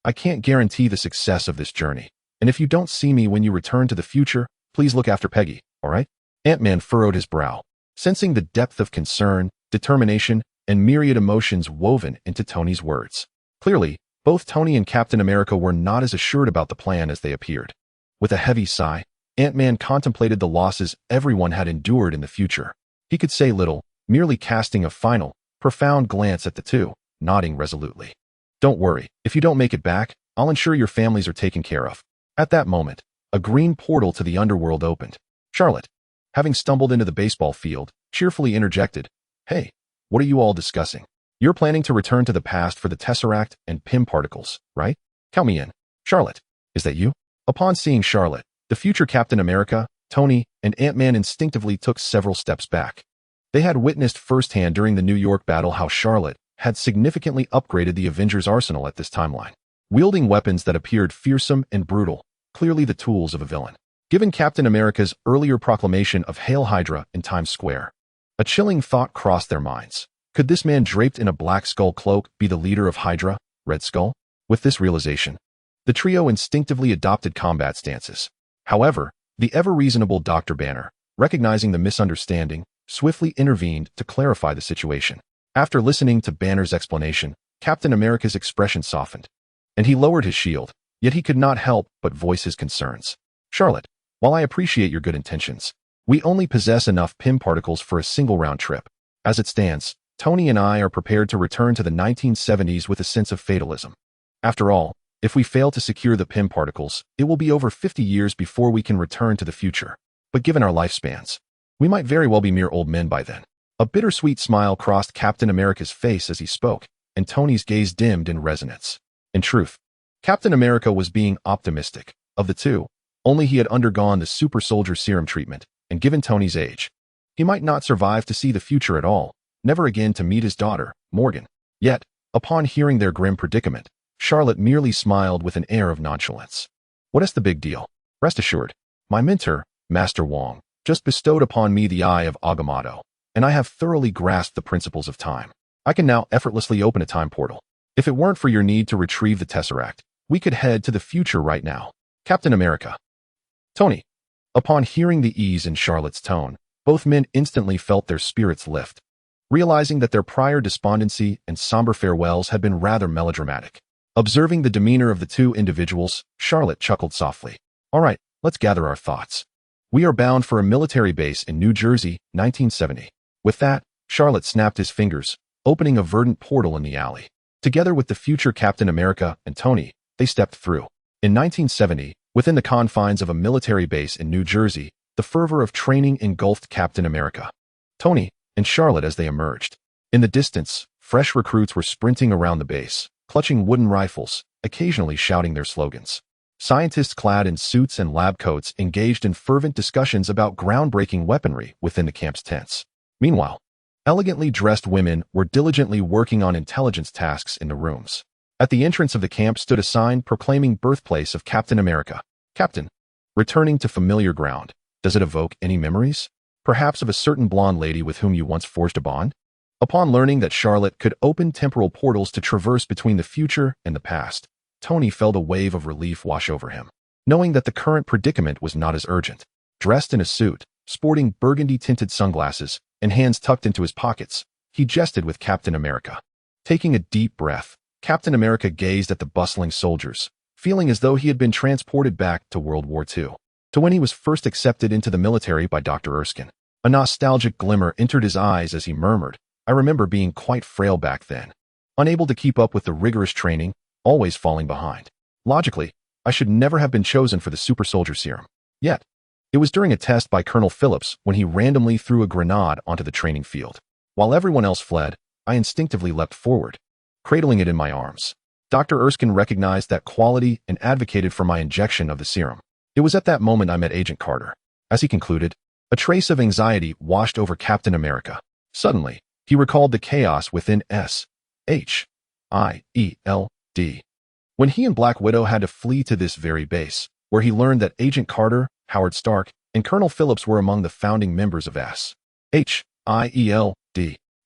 I can't guarantee the success of this journey, and if you don't see me when you return to the future, please look after Peggy, all right? Ant-Man furrowed his brow, sensing the depth of concern, determination, and myriad emotions woven into Tony's words. Clearly, both Tony and Captain America were not as assured about the plan as they appeared. With a heavy sigh, Ant-Man contemplated the losses everyone had endured in the future. He could say little, merely casting a final, profound glance at the two, nodding resolutely. Don't worry, if you don't make it back, I'll ensure your families are taken care of. At that moment, a green portal to the underworld opened. Charlotte, having stumbled into the baseball field, cheerfully interjected, Hey, what are you all discussing? You're planning to return to the past for the Tesseract and Pym particles, right? Count me in. Charlotte, is that you? Upon seeing Charlotte, the future Captain America, Tony, and Ant-Man instinctively took several steps back. They had witnessed firsthand during the New York battle how Charlotte had significantly upgraded the Avengers' arsenal at this timeline, wielding weapons that appeared fearsome and brutal, clearly the tools of a villain. Given Captain America's earlier proclamation of Hail Hydra in Times Square, a chilling thought crossed their minds. Could this man draped in a black skull cloak be the leader of Hydra, Red Skull? With this realization, the trio instinctively adopted combat stances. However, the ever-reasonable Dr. Banner, recognizing the misunderstanding, swiftly intervened to clarify the situation. After listening to Banner's explanation, Captain America's expression softened, and he lowered his shield, yet he could not help but voice his concerns. Charlotte, while I appreciate your good intentions, we only possess enough Pym particles for a single round trip. As it stands, Tony and I are prepared to return to the 1970s with a sense of fatalism. After all, if we fail to secure the Pym particles, it will be over 50 years before we can return to the future. But given our lifespans, we might very well be mere old men by then. A bittersweet smile crossed Captain America's face as he spoke, and Tony's gaze dimmed in resonance. In truth, Captain America was being optimistic. Of the two, only he had undergone the super soldier serum treatment, and given Tony's age, he might not survive to see the future at all, never again to meet his daughter, Morgan. Yet, upon hearing their grim predicament, Charlotte merely smiled with an air of nonchalance. What is the big deal? Rest assured, my mentor, Master Wong, just bestowed upon me the Eye of Agamotto, and I have thoroughly grasped the principles of time. I can now effortlessly open a time portal. If it weren't for your need to retrieve the Tesseract, we could head to the future right now. Captain America. Tony. Upon hearing the ease in Charlotte's tone, both men instantly felt their spirits lift, realizing that their prior despondency and somber farewells had been rather melodramatic. Observing the demeanor of the two individuals, Charlotte chuckled softly. All right, let's gather our thoughts. We are bound for a military base in New Jersey, 1970. With that, Charlotte snapped his fingers, opening a verdant portal in the alley. Together with the future Captain America and Tony, they stepped through. In 1970, within the confines of a military base in New Jersey, the fervor of training engulfed Captain America, Tony, and Charlotte as they emerged. In the distance, fresh recruits were sprinting around the base, clutching wooden rifles, occasionally shouting their slogans. Scientists clad in suits and lab coats engaged in fervent discussions about groundbreaking weaponry within the camp's tents. Meanwhile, elegantly dressed women were diligently working on intelligence tasks in the rooms. At the entrance of the camp stood a sign proclaiming birthplace of Captain America. Captain, returning to familiar ground, does it evoke any memories? Perhaps of a certain blonde lady with whom you once forged a bond? Upon learning that Charlotte could open temporal portals to traverse between the future and the past, Tony felt a wave of relief wash over him, knowing that the current predicament was not as urgent. Dressed in a suit, sporting burgundy-tinted sunglasses, and hands tucked into his pockets, he jested with Captain America. Taking a deep breath, Captain America gazed at the bustling soldiers, feeling as though he had been transported back to World War II, to when he was first accepted into the military by Dr. Erskine. A nostalgic glimmer entered his eyes as he murmured, I remember being quite frail back then, unable to keep up with the rigorous training, always falling behind. Logically, I should never have been chosen for the super soldier serum. Yet, it was during a test by Colonel Phillips when he randomly threw a grenade onto the training field. While everyone else fled, I instinctively leapt forward, cradling it in my arms. Dr. Erskine recognized that quality and advocated for my injection of the serum. It was at that moment I met Agent Carter. As he concluded, a trace of anxiety washed over Captain America. Suddenly, he recalled the chaos within S.H.I.E.L.D. when he and Black Widow had to flee to this very base, where he learned that Agent Carter, Howard Stark, and Colonel Phillips were among the founding members of S.H.I.E.L.D.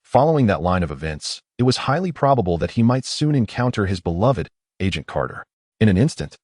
Following that line of events, it was highly probable that he might soon encounter his beloved Agent Carter. In an instant,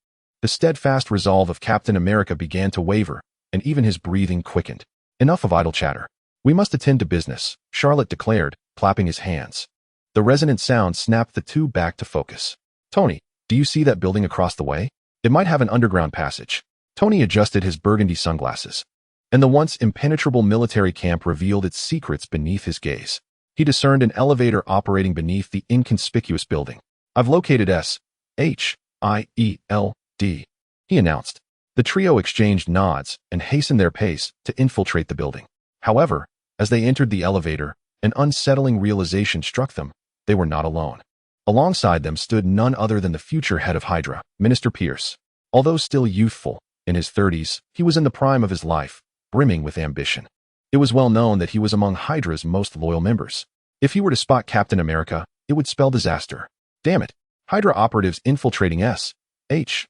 the steadfast resolve of Captain America began to waver, and even his breathing quickened. Enough of idle chatter. We must attend to business, Charlotte declared, clapping his hands. The resonant sound snapped the two back to focus. Tony, do you see that building across the way? It might have an underground passage. Tony adjusted his burgundy sunglasses, and the once impenetrable military camp revealed its secrets beneath his gaze. He discerned an elevator operating beneath the inconspicuous building. I've located S.H.I.E.L.D., he announced. The trio exchanged nods and hastened their pace to infiltrate the building. However, as they entered the elevator, an unsettling realization struck them. They were not alone. Alongside them stood none other than the future head of Hydra, Minister Pierce. Although still youthful, in his 30s, he was in the prime of his life, brimming with ambition. It was well known that he was among Hydra's most loyal members. If he were to spot Captain America, it would spell disaster. Damn it, Hydra operatives infiltrating S.H.I.E.L.D.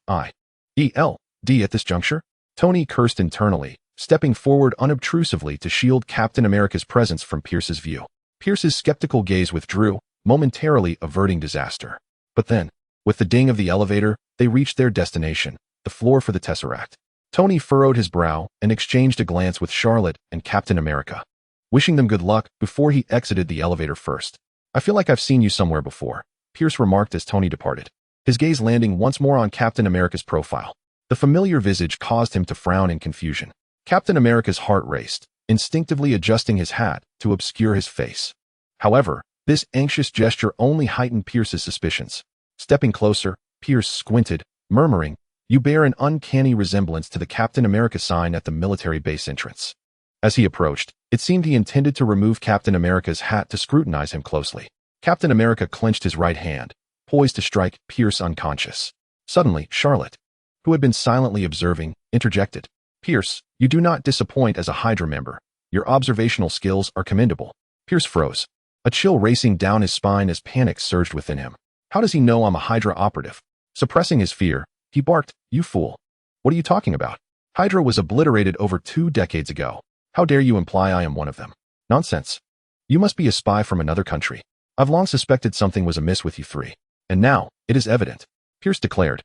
at this juncture? Tony cursed internally, stepping forward unobtrusively to shield Captain America's presence from Pierce's view. Pierce's skeptical gaze withdrew, momentarily averting disaster. But then, with the ding of the elevator, they reached their destination, the floor for the Tesseract. Tony furrowed his brow and exchanged a glance with Charlotte and Captain America, wishing them good luck before he exited the elevator first. I feel like I've seen you somewhere before, Pierce remarked as Tony departed, his gaze landing once more on Captain America's profile. The familiar visage caused him to frown in confusion. Captain America's heart raced, instinctively adjusting his hat to obscure his face. However, this anxious gesture only heightened Pierce's suspicions. Stepping closer, Pierce squinted, murmuring, You bear an uncanny resemblance to the Captain America sign at the military base entrance. As he approached, it seemed he intended to remove Captain America's hat to scrutinize him closely. Captain America clenched his right hand, poised to strike Pierce unconscious. Suddenly, Charlotte, who had been silently observing, interjected. Pierce, you do not disappoint as a Hydra member. Your observational skills are commendable. Pierce froze, a chill racing down his spine as panic surged within him. How does he know I'm a Hydra operative? Suppressing his fear, he barked, You fool. What are you talking about? Hydra was obliterated over 2 decades ago. How dare you imply I am one of them? Nonsense. You must be a spy from another country. I've long suspected something was amiss with you three. And now, it is evident, Pierce declared,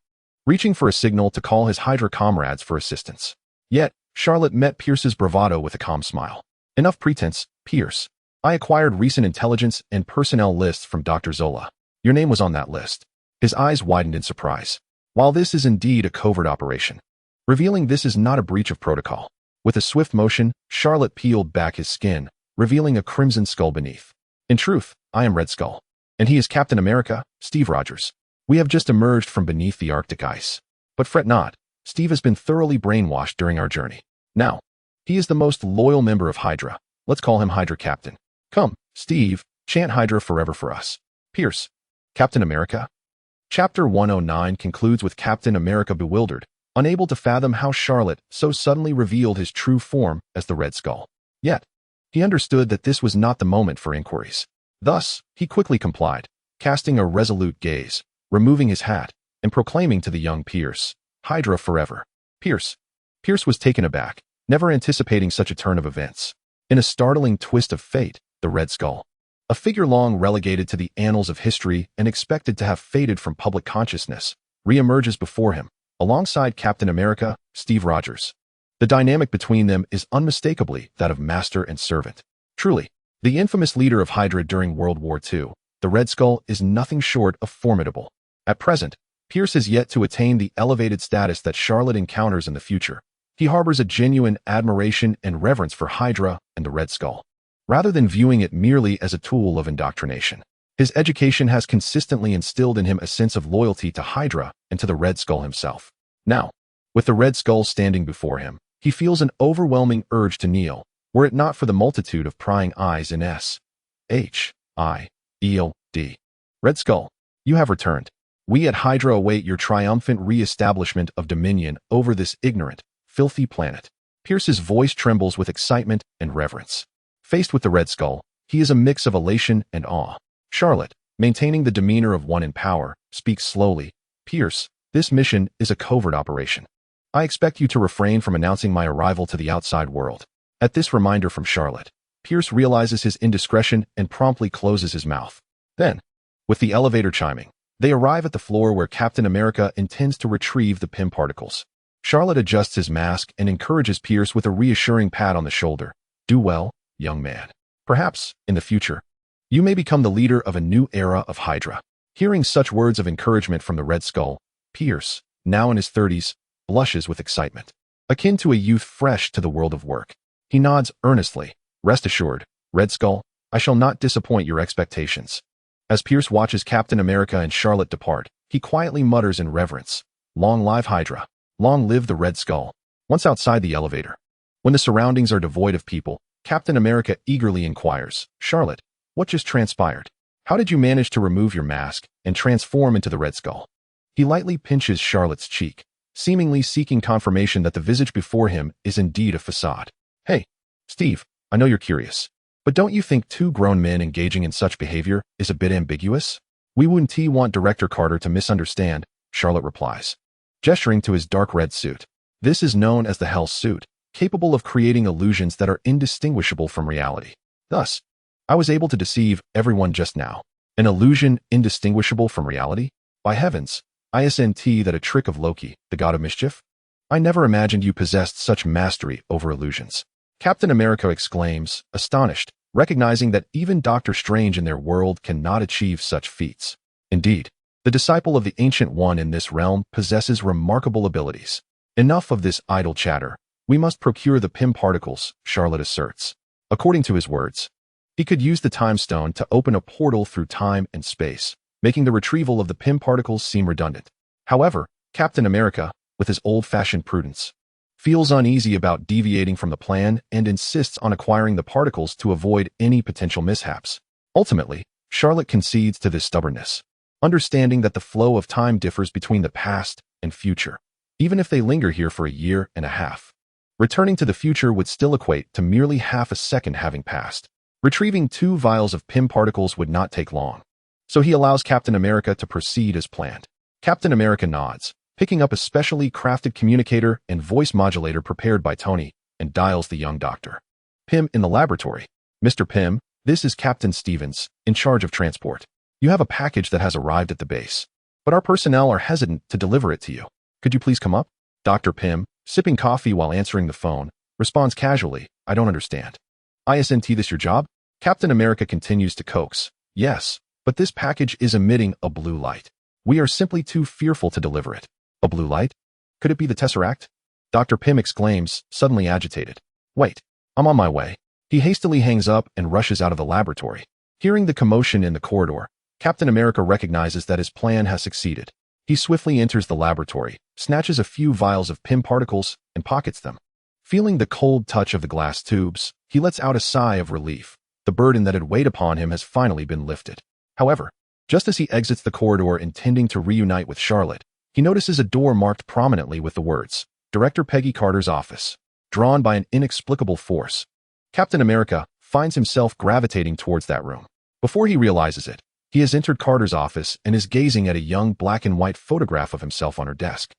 reaching for a signal to call his Hydra comrades for assistance. Yet, Charlotte met Pierce's bravado with a calm smile. Enough pretense, Pierce. I acquired recent intelligence and personnel lists from Dr. Zola. Your name was on that list. His eyes widened in surprise. While this is indeed a covert operation, revealing this is not a breach of protocol. With a swift motion, Charlotte peeled back his skin, revealing a crimson skull beneath. In truth, I am Red Skull. And he is Captain America, Steve Rogers. We have just emerged from beneath the Arctic ice. But fret not, Steve has been thoroughly brainwashed during our journey. Now, he is the most loyal member of Hydra. Let's call him Hydra Captain. Come, Steve, chant Hydra forever for us. Pierce, Captain America? Chapter 109 concludes with Captain America bewildered, unable to fathom how Charlotte so suddenly revealed his true form as the Red Skull. Yet, he understood that this was not the moment for inquiries. Thus, he quickly complied, casting a resolute gaze, removing his hat, and proclaiming to the young Pierce, Hydra forever. Pierce was taken aback, never anticipating such a turn of events. In a startling twist of fate, the Red Skull, a figure long relegated to the annals of history and expected to have faded from public consciousness, reemerges before him, alongside Captain America, Steve Rogers. The dynamic between them is unmistakably that of master and servant. Truly, the infamous leader of Hydra during World War II, the Red Skull is nothing short of formidable. At present, Pierce has yet to attain the elevated status that Charlotte encounters in the future. He harbors a genuine admiration and reverence for Hydra and the Red Skull, rather than viewing it merely as a tool of indoctrination. His education has consistently instilled in him a sense of loyalty to Hydra and to the Red Skull himself. Now, with the Red Skull standing before him, he feels an overwhelming urge to kneel, were it not for the multitude of prying eyes in S.H.I.E.L.D. Red Skull, you have returned. We at Hydra await your triumphant re-establishment of dominion over this ignorant, filthy planet. Pierce's voice trembles with excitement and reverence. Faced with the Red Skull, he is a mix of elation and awe. Charlotte, maintaining the demeanor of one in power, speaks slowly. Pierce, this mission is a covert operation. I expect you to refrain from announcing my arrival to the outside world. At this reminder from Charlotte, Pierce realizes his indiscretion and promptly closes his mouth. Then, with the elevator chiming, they arrive at the floor where Captain America intends to retrieve the Pym particles. Charlotte adjusts his mask and encourages Pierce with a reassuring pat on the shoulder. Do well, young man. Perhaps, in the future, you may become the leader of a new era of Hydra. Hearing such words of encouragement from the Red Skull, Pierce, now in his 30s, blushes with excitement, akin to a youth fresh to the world of work. He nods earnestly. Rest assured, Red Skull, I shall not disappoint your expectations. As Pierce watches Captain America and Charlotte depart, he quietly mutters in reverence, Long live Hydra. Long live the Red Skull. Once outside the elevator, when the surroundings are devoid of people, Captain America eagerly inquires, Charlotte, what just transpired? How did you manage to remove your mask and transform into the Red Skull? He lightly pinches Charlotte's cheek, seemingly seeking confirmation that the visage before him is indeed a facade. Hey, Steve, I know you're curious, but don't you think 2 grown men engaging in such behavior is a bit ambiguous? We wouldn't want Director Carter to misunderstand, Charlotte replies, gesturing to his dark red suit. This is known as the Hell suit, capable of creating illusions that are indistinguishable from reality. Thus, I was able to deceive everyone just now. An illusion indistinguishable from reality? By heavens, isn't that a trick of Loki, the god of mischief? I never imagined you possessed such mastery over illusions. Captain America exclaims, astonished, recognizing that even Doctor Strange in their world cannot achieve such feats. Indeed, the disciple of the Ancient One in this realm possesses remarkable abilities. Enough of this idle chatter. We must procure the Pym particles, Charlotte asserts. According to his words, he could use the time stone to open a portal through time and space, making the retrieval of the Pym particles seem redundant. However, Captain America, with his old-fashioned prudence, feels uneasy about deviating from the plan and insists on acquiring the particles to avoid any potential mishaps. Ultimately, Charlotte concedes to this stubbornness, understanding that the flow of time differs between the past and future, even if they linger here for a year and a half. Returning to the future would still equate to merely half a second having passed. Retrieving 2 vials of Pym particles would not take long, so he allows Captain America to proceed as planned. Captain America nods, picking up a specially crafted communicator and voice modulator prepared by Tony, and dials the young doctor. Pym in the laboratory. Mr. Pym, this is Captain Stevens, in charge of transport. You have a package that has arrived at the base, but our personnel are hesitant to deliver it to you. Could you please come up? Dr. Pym, sipping coffee while answering the phone, responds casually, I don't understand. Isn't this your job? Captain America continues to coax. Yes, but this package is emitting a blue light. We are simply too fearful to deliver it. A blue light? Could it be the Tesseract? Dr. Pym exclaims, suddenly agitated. Wait, I'm on my way. He hastily hangs up and rushes out of the laboratory. Hearing the commotion in the corridor, Captain America recognizes that his plan has succeeded. He swiftly enters the laboratory, snatches a few vials of Pym particles, and pockets them. Feeling the cold touch of the glass tubes, he lets out a sigh of relief. The burden that had weighed upon him has finally been lifted. However, just as he exits the corridor intending to reunite with Charlotte, he notices a door marked prominently with the words, Director Peggy Carter's office. Drawn by an inexplicable force, Captain America finds himself gravitating towards that room. Before he realizes it, he has entered Carter's office and is gazing at a young black and white photograph of himself on her desk.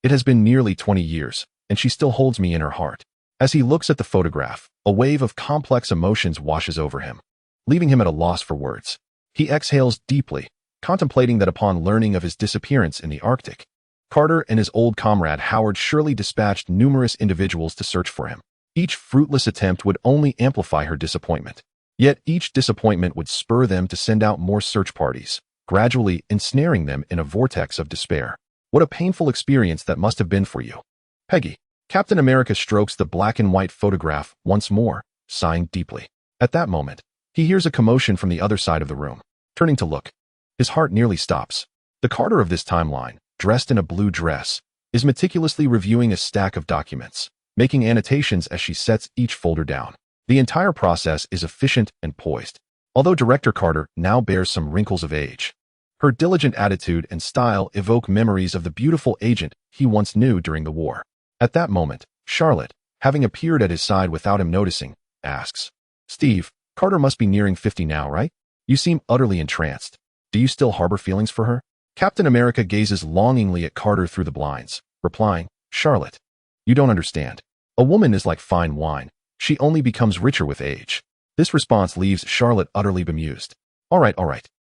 It has been nearly 20 years, and she still holds me in her heart. As he looks at the photograph, a wave of complex emotions washes over him, leaving him at a loss for words. He exhales deeply, contemplating that upon learning of his disappearance in the Arctic, Carter and his old comrade Howard surely dispatched numerous individuals to search for him. Each fruitless attempt would only amplify her disappointment. Yet each disappointment would spur them to send out more search parties, gradually ensnaring them in a vortex of despair. What a painful experience that must have been for you. Peggy. Captain America strokes the black and white photograph once more, sighing deeply. At that moment, he hears a commotion from the other side of the room. Turning to look, his heart nearly stops. The Carter of this timeline, dressed in a blue dress, is meticulously reviewing a stack of documents, making annotations as she sets each folder down. The entire process is efficient and poised, although Director Carter now bears some wrinkles of age. Her diligent attitude and style evoke memories of the beautiful agent he once knew during the war. At that moment, Charlotte, having appeared at his side without him noticing, asks, Steve, Carter must be nearing 50 now, right? You seem utterly entranced. Do you still harbor feelings for her? Captain America gazes longingly at Carter through the blinds, replying, Charlotte, you don't understand. A woman is like fine wine. She only becomes richer with age. This response leaves Charlotte utterly bemused. All right.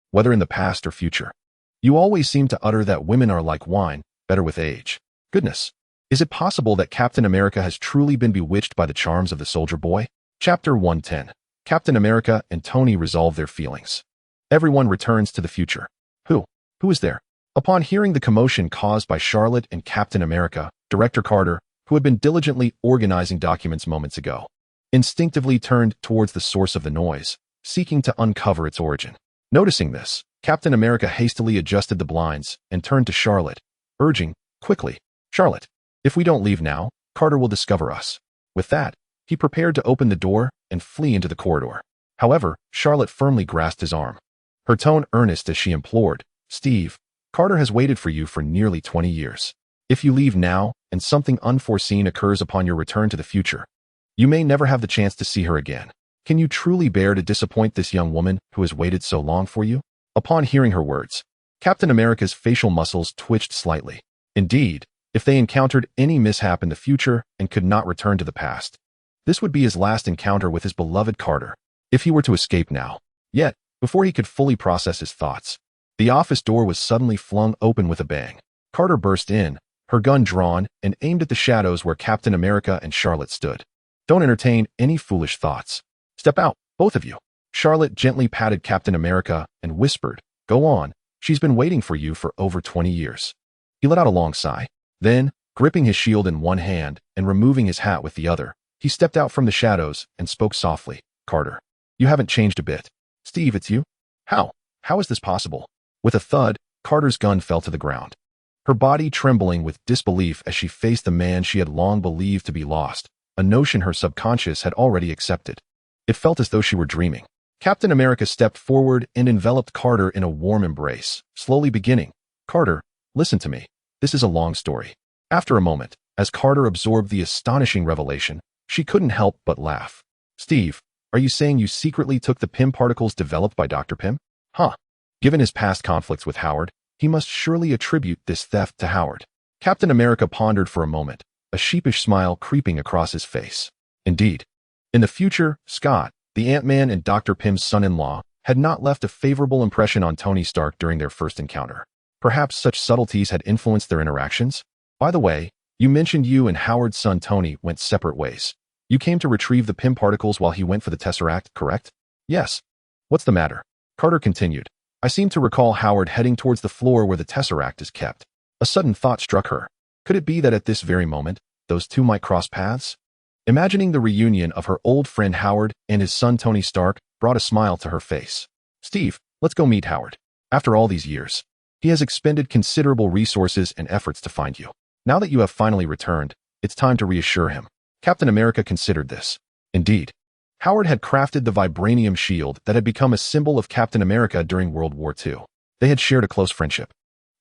Whether in the past or future. You always seem to utter that women are like wine, better with age. Goodness. Is it possible that Captain America has truly been bewitched by the charms of the soldier boy? Chapter 110. Captain America and Tony resolve their feelings. Everyone returns to the future. Who is there? Upon hearing the commotion caused by Charlotte and Captain America, Director Carter, who had been diligently organizing documents moments ago, instinctively turned towards the source of the noise, seeking to uncover its origin. Noticing this, Captain America hastily adjusted the blinds and turned to Charlotte, urging, quickly, Charlotte, if we don't leave now, Carter will discover us. With that, he prepared to open the door and flee into the corridor. However, Charlotte firmly grasped his arm. Her tone earnest as she implored, Steve, Carter has waited for you for nearly 20 years. If you leave now, and something unforeseen occurs upon your return to the future, you may never have the chance to see her again. Can you truly bear to disappoint this young woman who has waited so long for you? Upon hearing her words, Captain America's facial muscles twitched slightly. Indeed, if they encountered any mishap in the future and could not return to the past, this would be his last encounter with his beloved Carter, if he were to escape now. Yet, before he could fully process his thoughts, the office door was suddenly flung open with a bang. Carter burst in, her gun drawn and aimed at the shadows where Captain America and Charlotte stood. Don't entertain any foolish thoughts. Step out, both of you. Charlotte gently patted Captain America and whispered, Go on, she's been waiting for you for over 20 years. He let out a long sigh. Then, gripping his shield in one hand and removing his hat with the other, he stepped out from the shadows and spoke softly, Carter, you haven't changed a bit. Steve, it's you? How is this possible? With a thud, Carter's gun fell to the ground, her body trembling with disbelief as she faced the man she had long believed to be lost, a notion her subconscious had already accepted. It felt as though she were dreaming. Captain America stepped forward and enveloped Carter in a warm embrace, slowly beginning, Carter, listen to me. This is a long story. After a moment, as Carter absorbed the astonishing revelation, she couldn't help but laugh. Steve, are you saying you secretly took the Pym particles developed by Dr. Pym? Huh. Given his past conflicts with Howard, he must surely attribute this theft to Howard. Captain America pondered for a moment, a sheepish smile creeping across his face. Indeed. In the future, Scott, the Ant-Man and Dr. Pym's son-in-law, had not left a favorable impression on Tony Stark during their first encounter. Perhaps such subtleties had influenced their interactions? By the way, you mentioned you and Howard's son Tony went separate ways. You came to retrieve the Pym particles while he went for the Tesseract, correct? Yes. What's the matter? Carter continued. I seem to recall Howard heading towards the floor where the Tesseract is kept. A sudden thought struck her. Could it be that at this very moment, those two might cross paths? Imagining the reunion of her old friend Howard and his son Tony Stark brought a smile to her face. Steve, let's go meet Howard. After all these years, he has expended considerable resources and efforts to find you. Now that you have finally returned, it's time to reassure him. Captain America considered this. Indeed, Howard had crafted the vibranium shield that had become a symbol of Captain America during World War II. They had shared a close friendship.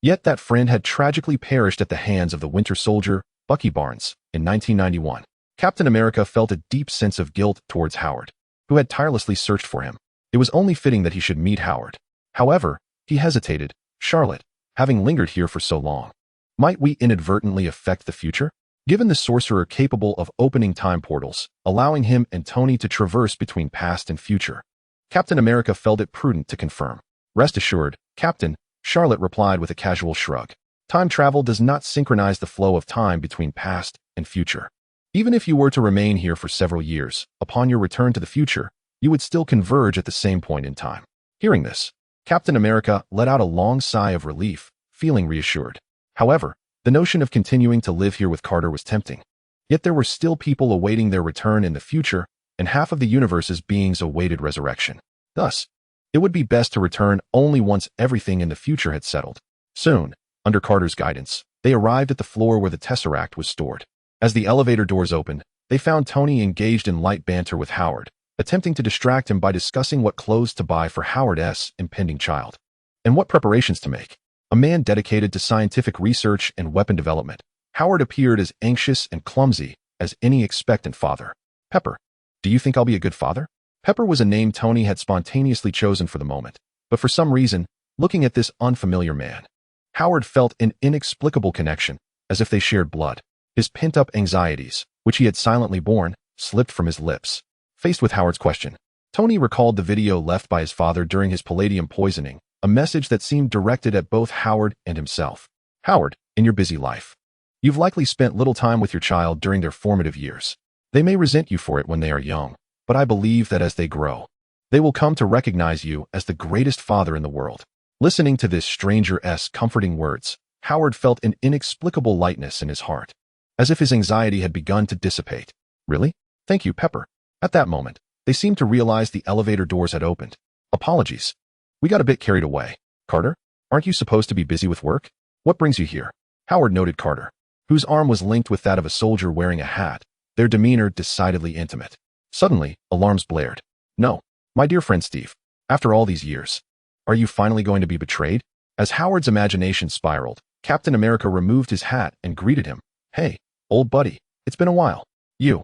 Yet that friend had tragically perished at the hands of the Winter Soldier, Bucky Barnes, in 1991. Captain America felt a deep sense of guilt towards Howard, who had tirelessly searched for him. It was only fitting that he should meet Howard. However, he hesitated. Charlotte, having lingered here for so long, might we inadvertently affect the future? Given the sorcerer capable of opening time portals, allowing him and Tony to traverse between past and future, Captain America felt it prudent to confirm. Rest assured, Captain, Charlotte replied with a casual shrug. Time travel does not synchronize the flow of time between past and future. Even if you were to remain here for several years, upon your return to the future, you would still converge at the same point in time. Hearing this, Captain America let out a long sigh of relief, feeling reassured. However, the notion of continuing to live here with Carter was tempting. Yet there were still people awaiting their return in the future, and half of the universe's beings awaited resurrection. Thus, it would be best to return only once everything in the future had settled. Soon, under Carter's guidance, they arrived at the floor where the Tesseract was stored. As the elevator doors opened, they found Tony engaged in light banter with Howard, attempting to distract him by discussing what clothes to buy for Howard's impending child, and what preparations to make. A man dedicated to scientific research and weapon development, Howard appeared as anxious and clumsy as any expectant father. Pepper, do you think I'll be a good father? Pepper was a name Tony had spontaneously chosen for the moment, but for some reason, looking at this unfamiliar man, Howard felt an inexplicable connection, as if they shared blood. His pent-up anxieties, which he had silently borne, slipped from his lips. Faced with Howard's question, Tony recalled the video left by his father during his palladium poisoning, a message that seemed directed at both Howard and himself. Howard, in your busy life, you've likely spent little time with your child during their formative years. They may resent you for it when they are young, but I believe that as they grow, they will come to recognize you as the greatest father in the world. Listening to this stranger's comforting words, Howard felt an inexplicable lightness in his heart, as if his anxiety had begun to dissipate. Really? Thank you, Pepper. At that moment, they seemed to realize the elevator doors had opened. Apologies. We got a bit carried away. Carter, aren't you supposed to be busy with work? What brings you here? Howard noted Carter, whose arm was linked with that of a soldier wearing a hat, their demeanor decidedly intimate. Suddenly, alarms blared. No, my dear friend Steve, after all these years, are you finally going to be betrayed? As Howard's imagination spiraled, Captain America removed his hat and greeted him. Hey, old buddy, it's been a while. You're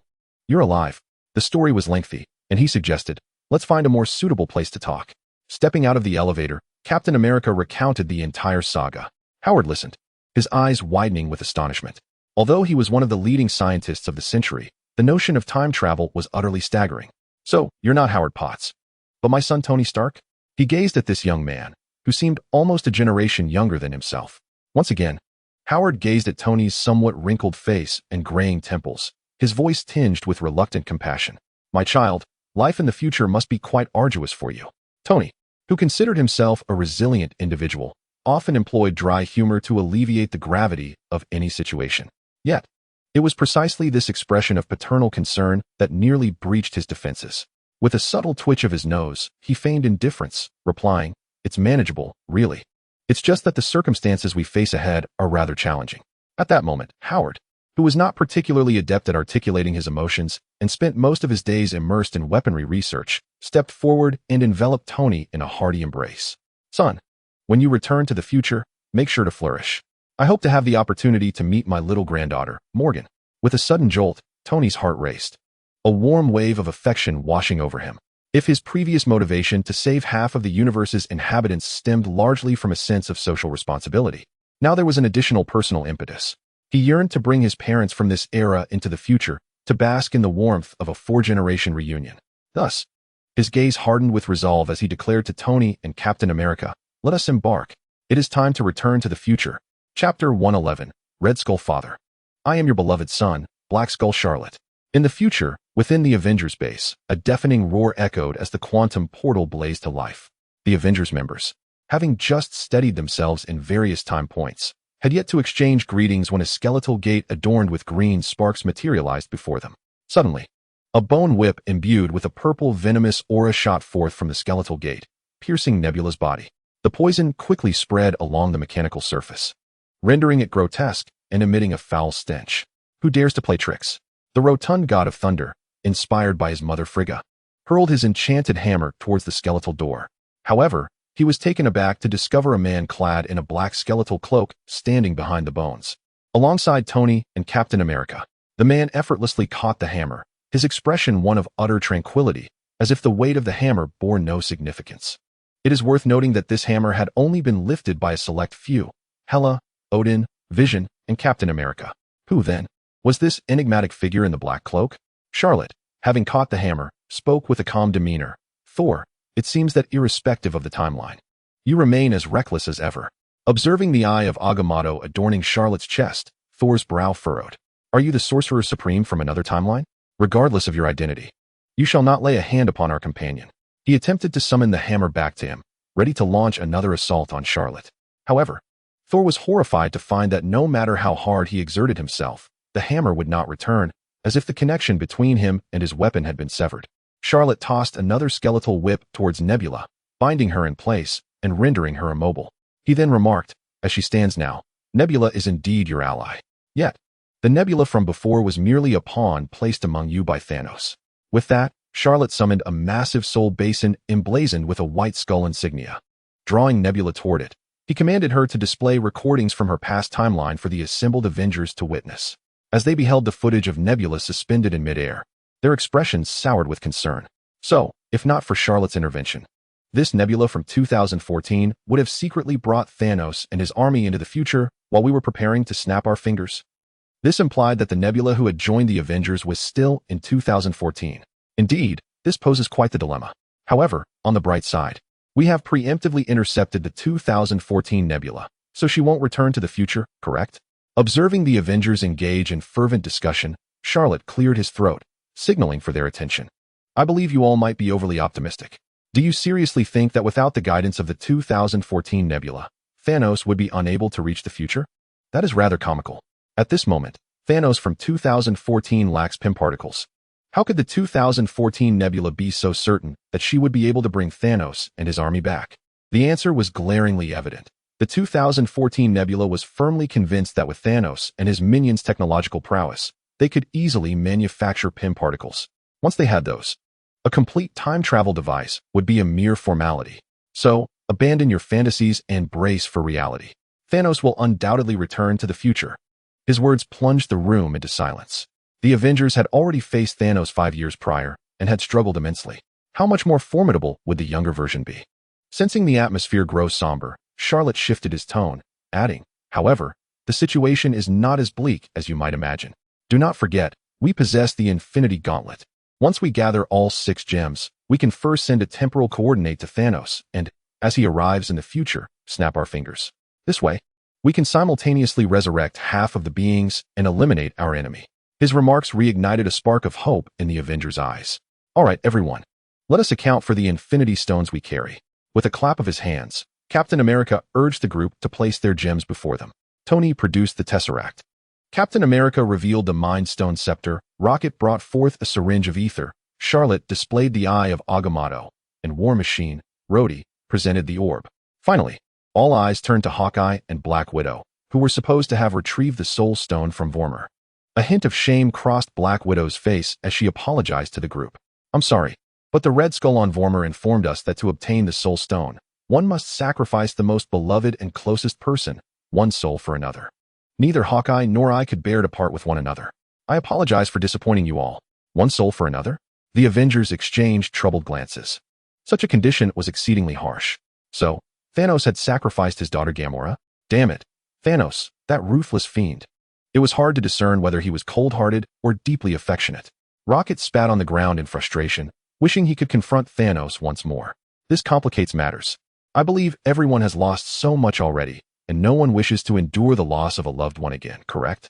alive. The story was lengthy, and he suggested, let's find a more suitable place to talk. Stepping out of the elevator, Captain America recounted the entire saga. Howard listened, his eyes widening with astonishment. Although he was one of the leading scientists of the century, the notion of time travel was utterly staggering. So, you're not Howard Potts, but my son Tony Stark? He gazed at this young man, who seemed almost a generation younger than himself. Once again, Howard gazed at Tony's somewhat wrinkled face and graying temples, his voice tinged with reluctant compassion. My child, life in the future must be quite arduous for you. Tony, who considered himself a resilient individual, often employed dry humor to alleviate the gravity of any situation. Yet, it was precisely this expression of paternal concern that nearly breached his defenses. With a subtle twitch of his nose, he feigned indifference, replying, "It's manageable, really. It's just that the circumstances we face ahead are rather challenging." At that moment, Howard, who was not particularly adept at articulating his emotions and spent most of his days immersed in weaponry research, stepped forward and enveloped Tony in a hearty embrace. Son, when you return to the future, make sure to flourish. I hope to have the opportunity to meet my little granddaughter, Morgan. With a sudden jolt, Tony's heart raced, a warm wave of affection washing over him. If his previous motivation to save half of the universe's inhabitants stemmed largely from a sense of social responsibility, now there was an additional personal impetus. He yearned to bring his parents from this era into the future, to bask in the warmth of a four-generation reunion. Thus, his gaze hardened with resolve as he declared to Tony and Captain America, "Let us embark. It is time to return to the future." Chapter 111, Red Skull Father. I am your beloved son, Black Skull Charlot. In the future, within the Avengers base, a deafening roar echoed as the quantum portal blazed to life. The Avengers members, having just steadied themselves in various time points, had yet to exchange greetings when a skeletal gate adorned with green sparks materialized before them. Suddenly, a bone whip imbued with a purple venomous aura shot forth from the skeletal gate, piercing Nebula's body. The poison quickly spread along the mechanical surface, rendering it grotesque and emitting a foul stench. Who dares to play tricks? The rotund god of thunder, inspired by his mother Frigga, hurled his enchanted hammer towards the skeletal door. However, he was taken aback to discover a man clad in a black skeletal cloak standing behind the bones. Alongside Tony and Captain America, the man effortlessly caught the hammer, his expression one of utter tranquility, as if the weight of the hammer bore no significance. It is worth noting that this hammer had only been lifted by a select few: Hela, Odin, Vision, and Captain America. Who, then, was this enigmatic figure in the black cloak? Charlotte, having caught the hammer, spoke with a calm demeanor. "Thor, it seems that irrespective of the timeline, you remain as reckless as ever." Observing the eye of Agamotto adorning Charlotte's chest, Thor's brow furrowed. "Are you the Sorcerer Supreme from another timeline? Regardless of your identity, you shall not lay a hand upon our companion." He attempted to summon the hammer back to him, ready to launch another assault on Charlotte. However, Thor was horrified to find that no matter how hard he exerted himself, the hammer would not return, as if the connection between him and his weapon had been severed. Charlotte tossed another skeletal whip towards Nebula, binding her in place and rendering her immobile. He then remarked, "As she stands now, Nebula is indeed your ally. Yet, the Nebula from before was merely a pawn placed among you by Thanos." With that, Charlotte summoned a massive soul basin emblazoned with a white skull insignia. Drawing Nebula toward it, he commanded her to display recordings from her past timeline for the assembled Avengers to witness. As they beheld the footage of Nebula suspended in midair, their expressions soured with concern. So, if not for Charlotte's intervention, this Nebula from 2014 would have secretly brought Thanos and his army into the future while we were preparing to snap our fingers. This implied that the Nebula who had joined the Avengers was still in 2014. Indeed, this poses quite the dilemma. However, on the bright side, we have preemptively intercepted the 2014 Nebula, so she won't return to the future, correct? Observing the Avengers engage in fervent discussion, Charlotte cleared his throat, signaling for their attention. "I believe you all might be overly optimistic. Do you seriously think that without the guidance of the 2014 Nebula, Thanos would be unable to reach the future? That is rather comical. At this moment, Thanos from 2014 lacks Pym particles. How could the 2014 Nebula be so certain that she would be able to bring Thanos and his army back?" The answer was glaringly evident. The 2014 Nebula was firmly convinced that with Thanos and his minions' technological prowess, they could easily manufacture Pym particles. Once they had those, a complete time travel device would be a mere formality. So, abandon your fantasies and brace for reality. Thanos will undoubtedly return to the future. His words plunged the room into silence. The Avengers had already faced Thanos 5 years prior and had struggled immensely. How much more formidable would the younger version be? Sensing the atmosphere grow somber, Charlotte shifted his tone, adding, "However, the situation is not as bleak as you might imagine. Do not forget, we possess the Infinity Gauntlet. Once we gather all 6 gems, we can first send a temporal coordinate to Thanos and, as he arrives in the future, snap our fingers. This way, we can simultaneously resurrect half of the beings and eliminate our enemy." His remarks reignited a spark of hope in the Avengers' eyes. "All right, everyone. Let us account for the Infinity Stones we carry." With a clap of his hands, Captain America urged the group to place their gems before them. Tony produced the Tesseract. Captain America revealed the Mind Stone scepter, Rocket brought forth a syringe of ether, Charlotte displayed the Eye of Agamotto, and War Machine, Rhodey, presented the orb. Finally, all eyes turned to Hawkeye and Black Widow, who were supposed to have retrieved the Soul Stone from Vormir. A hint of shame crossed Black Widow's face as she apologized to the group. "I'm sorry, but the Red Skull on Vormir informed us that to obtain the Soul Stone, one must sacrifice the most beloved and closest person, one soul for another. Neither Hawkeye nor I could bear to part with one another. I apologize for disappointing you all. One soul for another?" The Avengers exchanged troubled glances. Such a condition was exceedingly harsh. So, Thanos had sacrificed his daughter Gamora? Damn it, Thanos, that ruthless fiend. It was hard to discern whether he was cold-hearted or deeply affectionate. Rocket spat on the ground in frustration, wishing he could confront Thanos once more. This complicates matters. I believe everyone has lost so much already, and no one wishes to endure the loss of a loved one again, correct?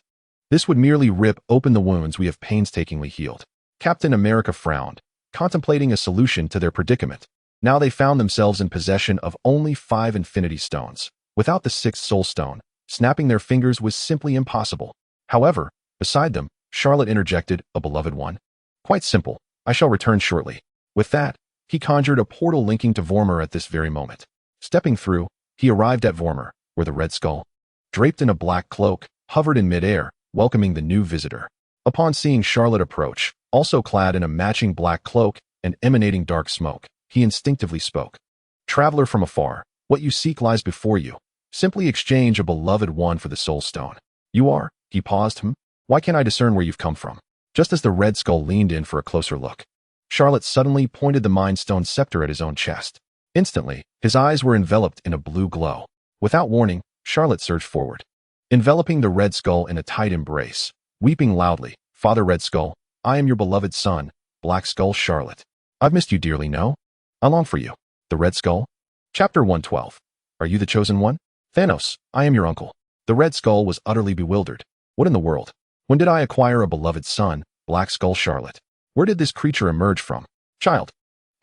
This would merely rip open the wounds we have painstakingly healed. Captain America frowned, contemplating a solution to their predicament. Now they found themselves in possession of only 5 Infinity Stones. Without the 6th Soul Stone, snapping their fingers was simply impossible. However, beside them, Charlotte interjected, "A beloved one?" "Quite simple. I shall return shortly." With that, he conjured a portal linking to Vormir at this very moment. Stepping through, he arrived at Vormir, where the Red Skull, draped in a black cloak, hovered in midair, welcoming the new visitor. Upon seeing Charlotte approach, also clad in a matching black cloak and emanating dark smoke, he instinctively spoke. "Traveler from afar, what you seek lies before you. Simply exchange a beloved one for the Soul Stone." "You are?" He paused. "Why can't I discern where you've come from?" Just as the Red Skull leaned in for a closer look, Charlotte suddenly pointed the Mind Stone scepter at his own chest. Instantly, his eyes were enveloped in a blue glow. Without warning, Charlotte surged forward, enveloping the Red Skull in a tight embrace, weeping loudly. "Father Red Skull, I am your beloved son, Black Skull Charlotte. I've missed you dearly, no? I long for you." The Red Skull? Chapter 112. Are you the chosen one? Thanos, I am your uncle. The Red Skull was utterly bewildered. What in the world? When did I acquire a beloved son, Black Skull Charlotte? Where did this creature emerge from? Child,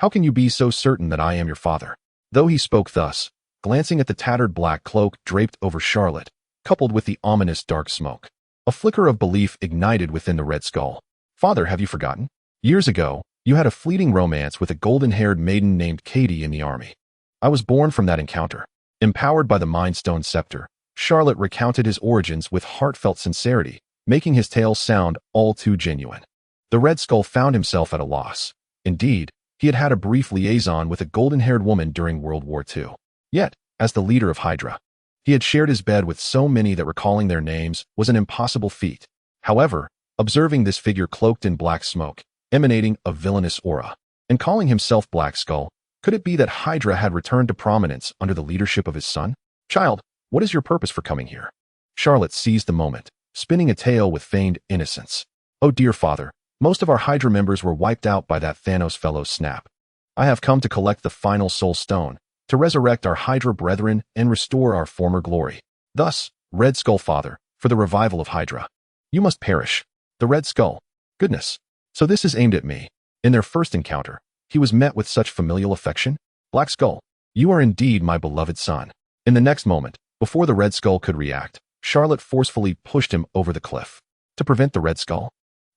how can you be so certain that I am your father? Though he spoke thus, glancing at the tattered black cloak draped over Charlotte, coupled with the ominous dark smoke, a flicker of belief ignited within the Red Skull. "Father, have you forgotten? Years ago, you had a fleeting romance with a golden-haired maiden named Katie in the army. I was born from that encounter." Empowered by the Mind Stone scepter, Charlotte recounted his origins with heartfelt sincerity, making his tale sound all too genuine. The Red Skull found himself at a loss. Indeed, he had had a brief liaison with a golden-haired woman during World War II. Yet, as the leader of Hydra, he had shared his bed with so many that recalling their names was an impossible feat. However, observing this figure cloaked in black smoke, emanating a villainous aura, and calling himself Black Skull, could it be that Hydra had returned to prominence under the leadership of his son? "Child, what is your purpose for coming here?" Charlotte seized the moment, spinning a tale with feigned innocence. "Oh dear father, most of our Hydra members were wiped out by that Thanos fellow's snap. I have come to collect the final Soul Stone, to resurrect our Hydra brethren and restore our former glory. Thus, Red Skull father, for the revival of Hydra. You must perish." The Red Skull. Goodness. So this is aimed at me. In their first encounter, he was met with such familial affection. "Black Skull, you are indeed my beloved son." In the next moment, before the Red Skull could react, Charlotte forcefully pushed him over the cliff. To prevent the Red Skull,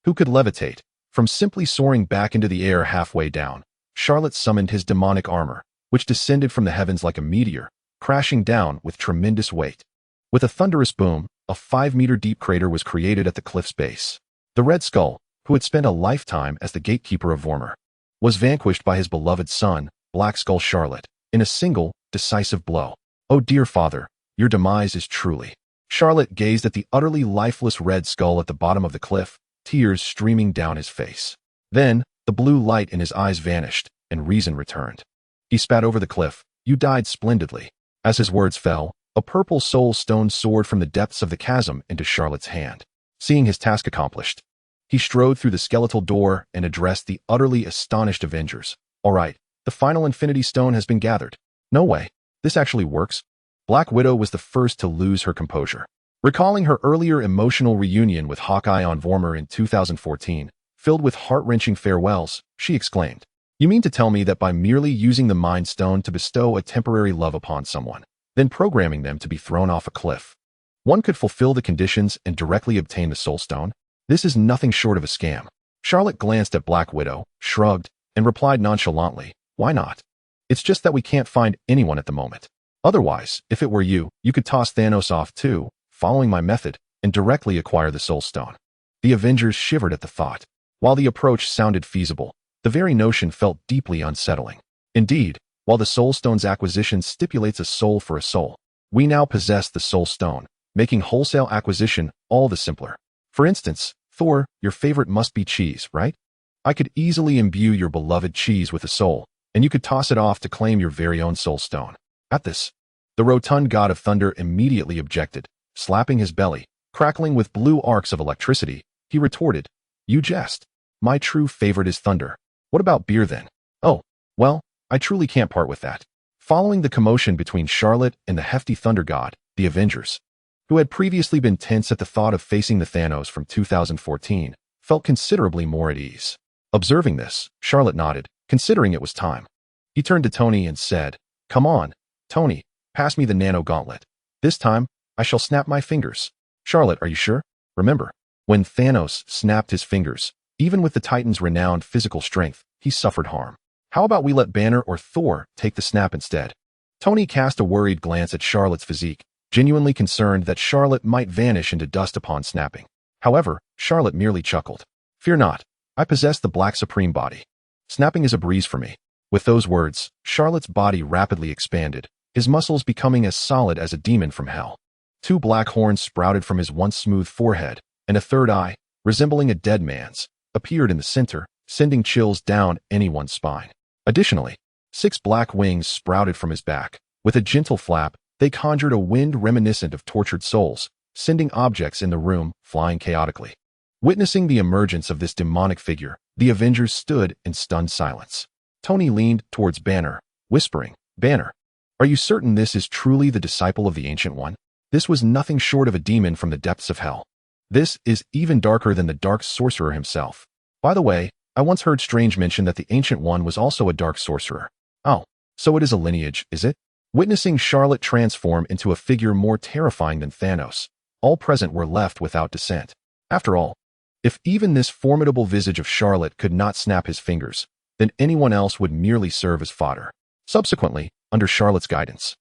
who could levitate, from simply soaring back into the air halfway down, Charlotte summoned his demonic armor, which descended from the heavens like a meteor, crashing down with tremendous weight. With a thunderous boom, a 5-meter-deep crater was created at the cliff's base. The Red Skull, who had spent a lifetime as the gatekeeper of Vormir, was vanquished by his beloved son, Black Skull Charlotte, in a single, decisive blow. "Oh dear father, your demise is truly..." Charlotte gazed at the utterly lifeless Red Skull at the bottom of the cliff, tears streaming down his face. Then, the blue light in his eyes vanished, and reason returned. He spat over the cliff. "You died splendidly." As his words fell, a purple soul stone soared from the depths of the chasm into Charlotte's hand. Seeing his task accomplished, he strode through the skeletal door and addressed the utterly astonished Avengers. "All right, the final Infinity Stone has been gathered." "No way. This actually works." Black Widow was the first to lose her composure. Recalling her earlier emotional reunion with Hawkeye on Vormir in 2014, filled with heart-wrenching farewells, she exclaimed, "You mean to tell me that by merely using the Mind Stone to bestow a temporary love upon someone, then programming them to be thrown off a cliff, one could fulfill the conditions and directly obtain the Soul Stone? This is nothing short of a scam." Charlotte glanced at Black Widow, shrugged, and replied nonchalantly, "Why not? It's just that we can't find anyone at the moment. Otherwise, if it were you, you could toss Thanos off too, following my method, and directly acquire the Soul Stone." The Avengers shivered at the thought. While the approach sounded feasible, the very notion felt deeply unsettling. Indeed, while the Soul Stone's acquisition stipulates a soul for a soul, we now possess the Soul Stone, making wholesale acquisition all the simpler. For instance, Thor, your favorite must be cheese, right? I could easily imbue your beloved cheese with a soul, and you could toss it off to claim your very own Soul Stone. At this, the rotund god of thunder immediately objected, slapping his belly. Crackling with blue arcs of electricity, he retorted, "You jest. My true favorite is thunder. What about beer then? Oh, well, I truly can't part with that." Following the commotion between Charlot and the hefty thunder god, the Avengers, who had previously been tense at the thought of facing the Thanos from 2014, felt considerably more at ease. Observing this, Charlot nodded, considering it was time. He turned to Tony and said, "Come on, Tony, pass me the nano gauntlet. This time, I shall snap my fingers." "Charlot, are you sure? Remember, when Thanos snapped his fingers, even with the Titan's renowned physical strength, he suffered harm. How about we let Banner or Thor take the snap instead?" Tony cast a worried glance at Charlot's physique, genuinely concerned that Charlot might vanish into dust upon snapping. However, Charlot merely chuckled. "Fear not, I possess the Black Supreme body. Snapping is a breeze for me." With those words, Charlot's body rapidly expanded, his muscles becoming as solid as a demon from hell. Two black horns sprouted from his once smooth forehead, and a third eye, resembling a dead man's, appeared in the center, sending chills down anyone's spine. Additionally, 6 black wings sprouted from his back. With a gentle flap, they conjured a wind reminiscent of tortured souls, sending objects in the room flying chaotically. Witnessing the emergence of this demonic figure, the Avengers stood in stunned silence. Tony leaned towards Banner, whispering, "Banner, are you certain this is truly the disciple of the Ancient One? This was nothing short of a demon from the depths of hell. This is even darker than the Dark Sorcerer himself. By the way, I once heard Strange mention that the Ancient One was also a Dark Sorcerer. Oh, so it is a lineage, is it?" Witnessing Charlot transform into a figure more terrifying than Thanos, all present were left without dissent. After all, if even this formidable visage of Charlot could not snap his fingers, then anyone else would merely serve as fodder. Subsequently, under Charlot's guidance,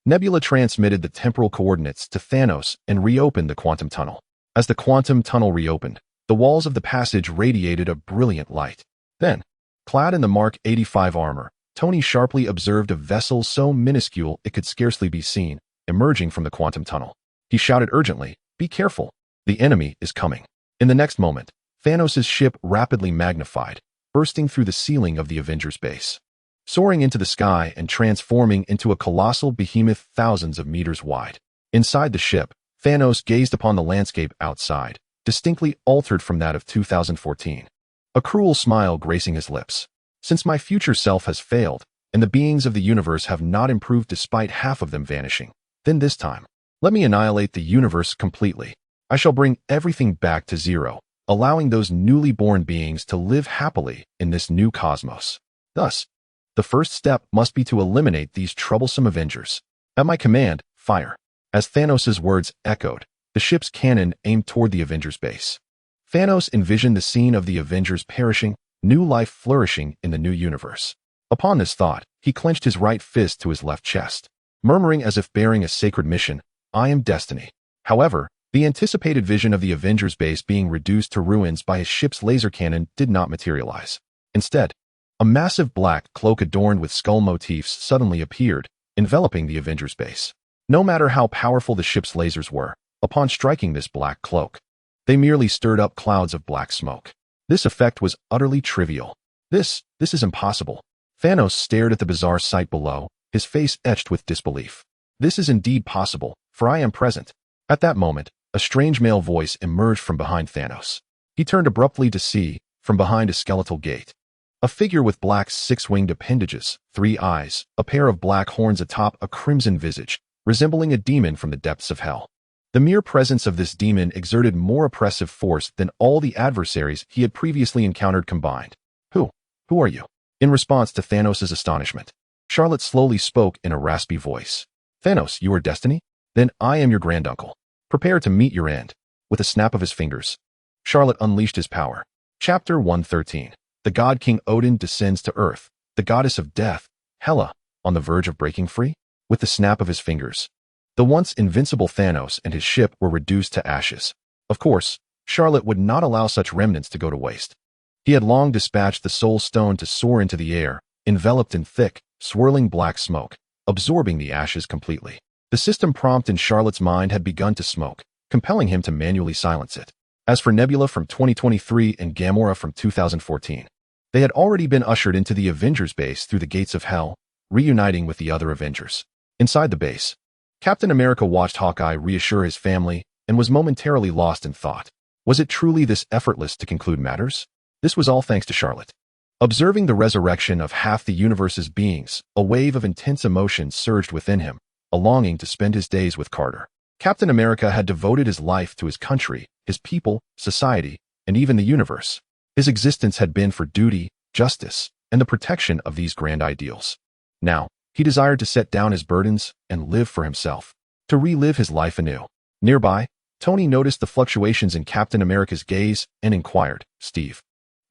Nebula transmitted the temporal coordinates to Thanos and reopened the quantum tunnel. As the quantum tunnel reopened, the walls of the passage radiated a brilliant light. Then, clad in the Mark 85 armor, Tony sharply observed a vessel so minuscule it could scarcely be seen, emerging from the quantum tunnel. He shouted urgently, "Be careful! The enemy is coming." In the next moment, Thanos' ship rapidly magnified, bursting through the ceiling of the Avengers base, soaring into the sky and transforming into a colossal behemoth thousands of meters wide. Inside the ship, Thanos gazed upon the landscape outside, distinctly altered from that of 2014. A cruel smile gracing his lips. "Since my future self has failed, and the beings of the universe have not improved despite half of them vanishing, then this time, let me annihilate the universe completely. I shall bring everything back to zero, allowing those newly born beings to live happily in this new cosmos. Thus, the first step must be to eliminate these troublesome Avengers. At my command, fire." As Thanos' words echoed, the ship's cannon aimed toward the Avengers base. Thanos envisioned the scene of the Avengers perishing, new life flourishing in the new universe. Upon this thought, he clenched his right fist to his left chest, murmuring as if bearing a sacred mission, "I am destiny." However, the anticipated vision of the Avengers base being reduced to ruins by his ship's laser cannon did not materialize. Instead, a massive black cloak adorned with skull motifs suddenly appeared, enveloping the Avengers base. No matter how powerful the ship's lasers were, upon striking this black cloak, they merely stirred up clouds of black smoke. This effect was utterly trivial. This is impossible." Thanos stared at the bizarre sight below, his face etched with disbelief. "This is indeed possible, for I am present." At that moment, a strange male voice emerged from behind Thanos. He turned abruptly to see, from behind a skeletal gate, a figure with black 6-winged appendages, 3 eyes, a pair of black horns atop a crimson visage, resembling a demon from the depths of hell. The mere presence of this demon exerted more oppressive force than all the adversaries he had previously encountered combined. Who are you?" In response to Thanos' astonishment, Charlot slowly spoke in a raspy voice. "Thanos, you are Destiny? Then I am your granduncle. Prepare to meet your end." With a snap of his fingers, Charlot unleashed his power. Chapter 113. The god King Odin descends to earth, the goddess of death, Hela, on the verge of breaking free. With the snap of his fingers, the once invincible Thanos and his ship were reduced to ashes. Of course, Charlot would not allow such remnants to go to waste. He had long dispatched the Soul Stone to soar into the air, enveloped in thick, swirling black smoke, absorbing the ashes completely. The system prompt in Charlot's mind had begun to smoke, compelling him to manually silence it. As for Nebula from 2023 and Gamora from 2014, they had already been ushered into the Avengers base through the gates of hell, reuniting with the other Avengers. Inside the base, Captain America watched Hawkeye reassure his family, and was momentarily lost in thought. Was it truly this effortless to conclude matters? This was all thanks to Charlot. Observing the resurrection of half the universe's beings, a wave of intense emotion surged within him, a longing to spend his days with Carter. Captain America had devoted his life to his country, his people, society, and even the universe. His existence had been for duty, justice, and the protection of these grand ideals. Now, he desired to set down his burdens and live for himself, to relive his life anew. Nearby, Tony noticed the fluctuations in Captain America's gaze and inquired, "Steve,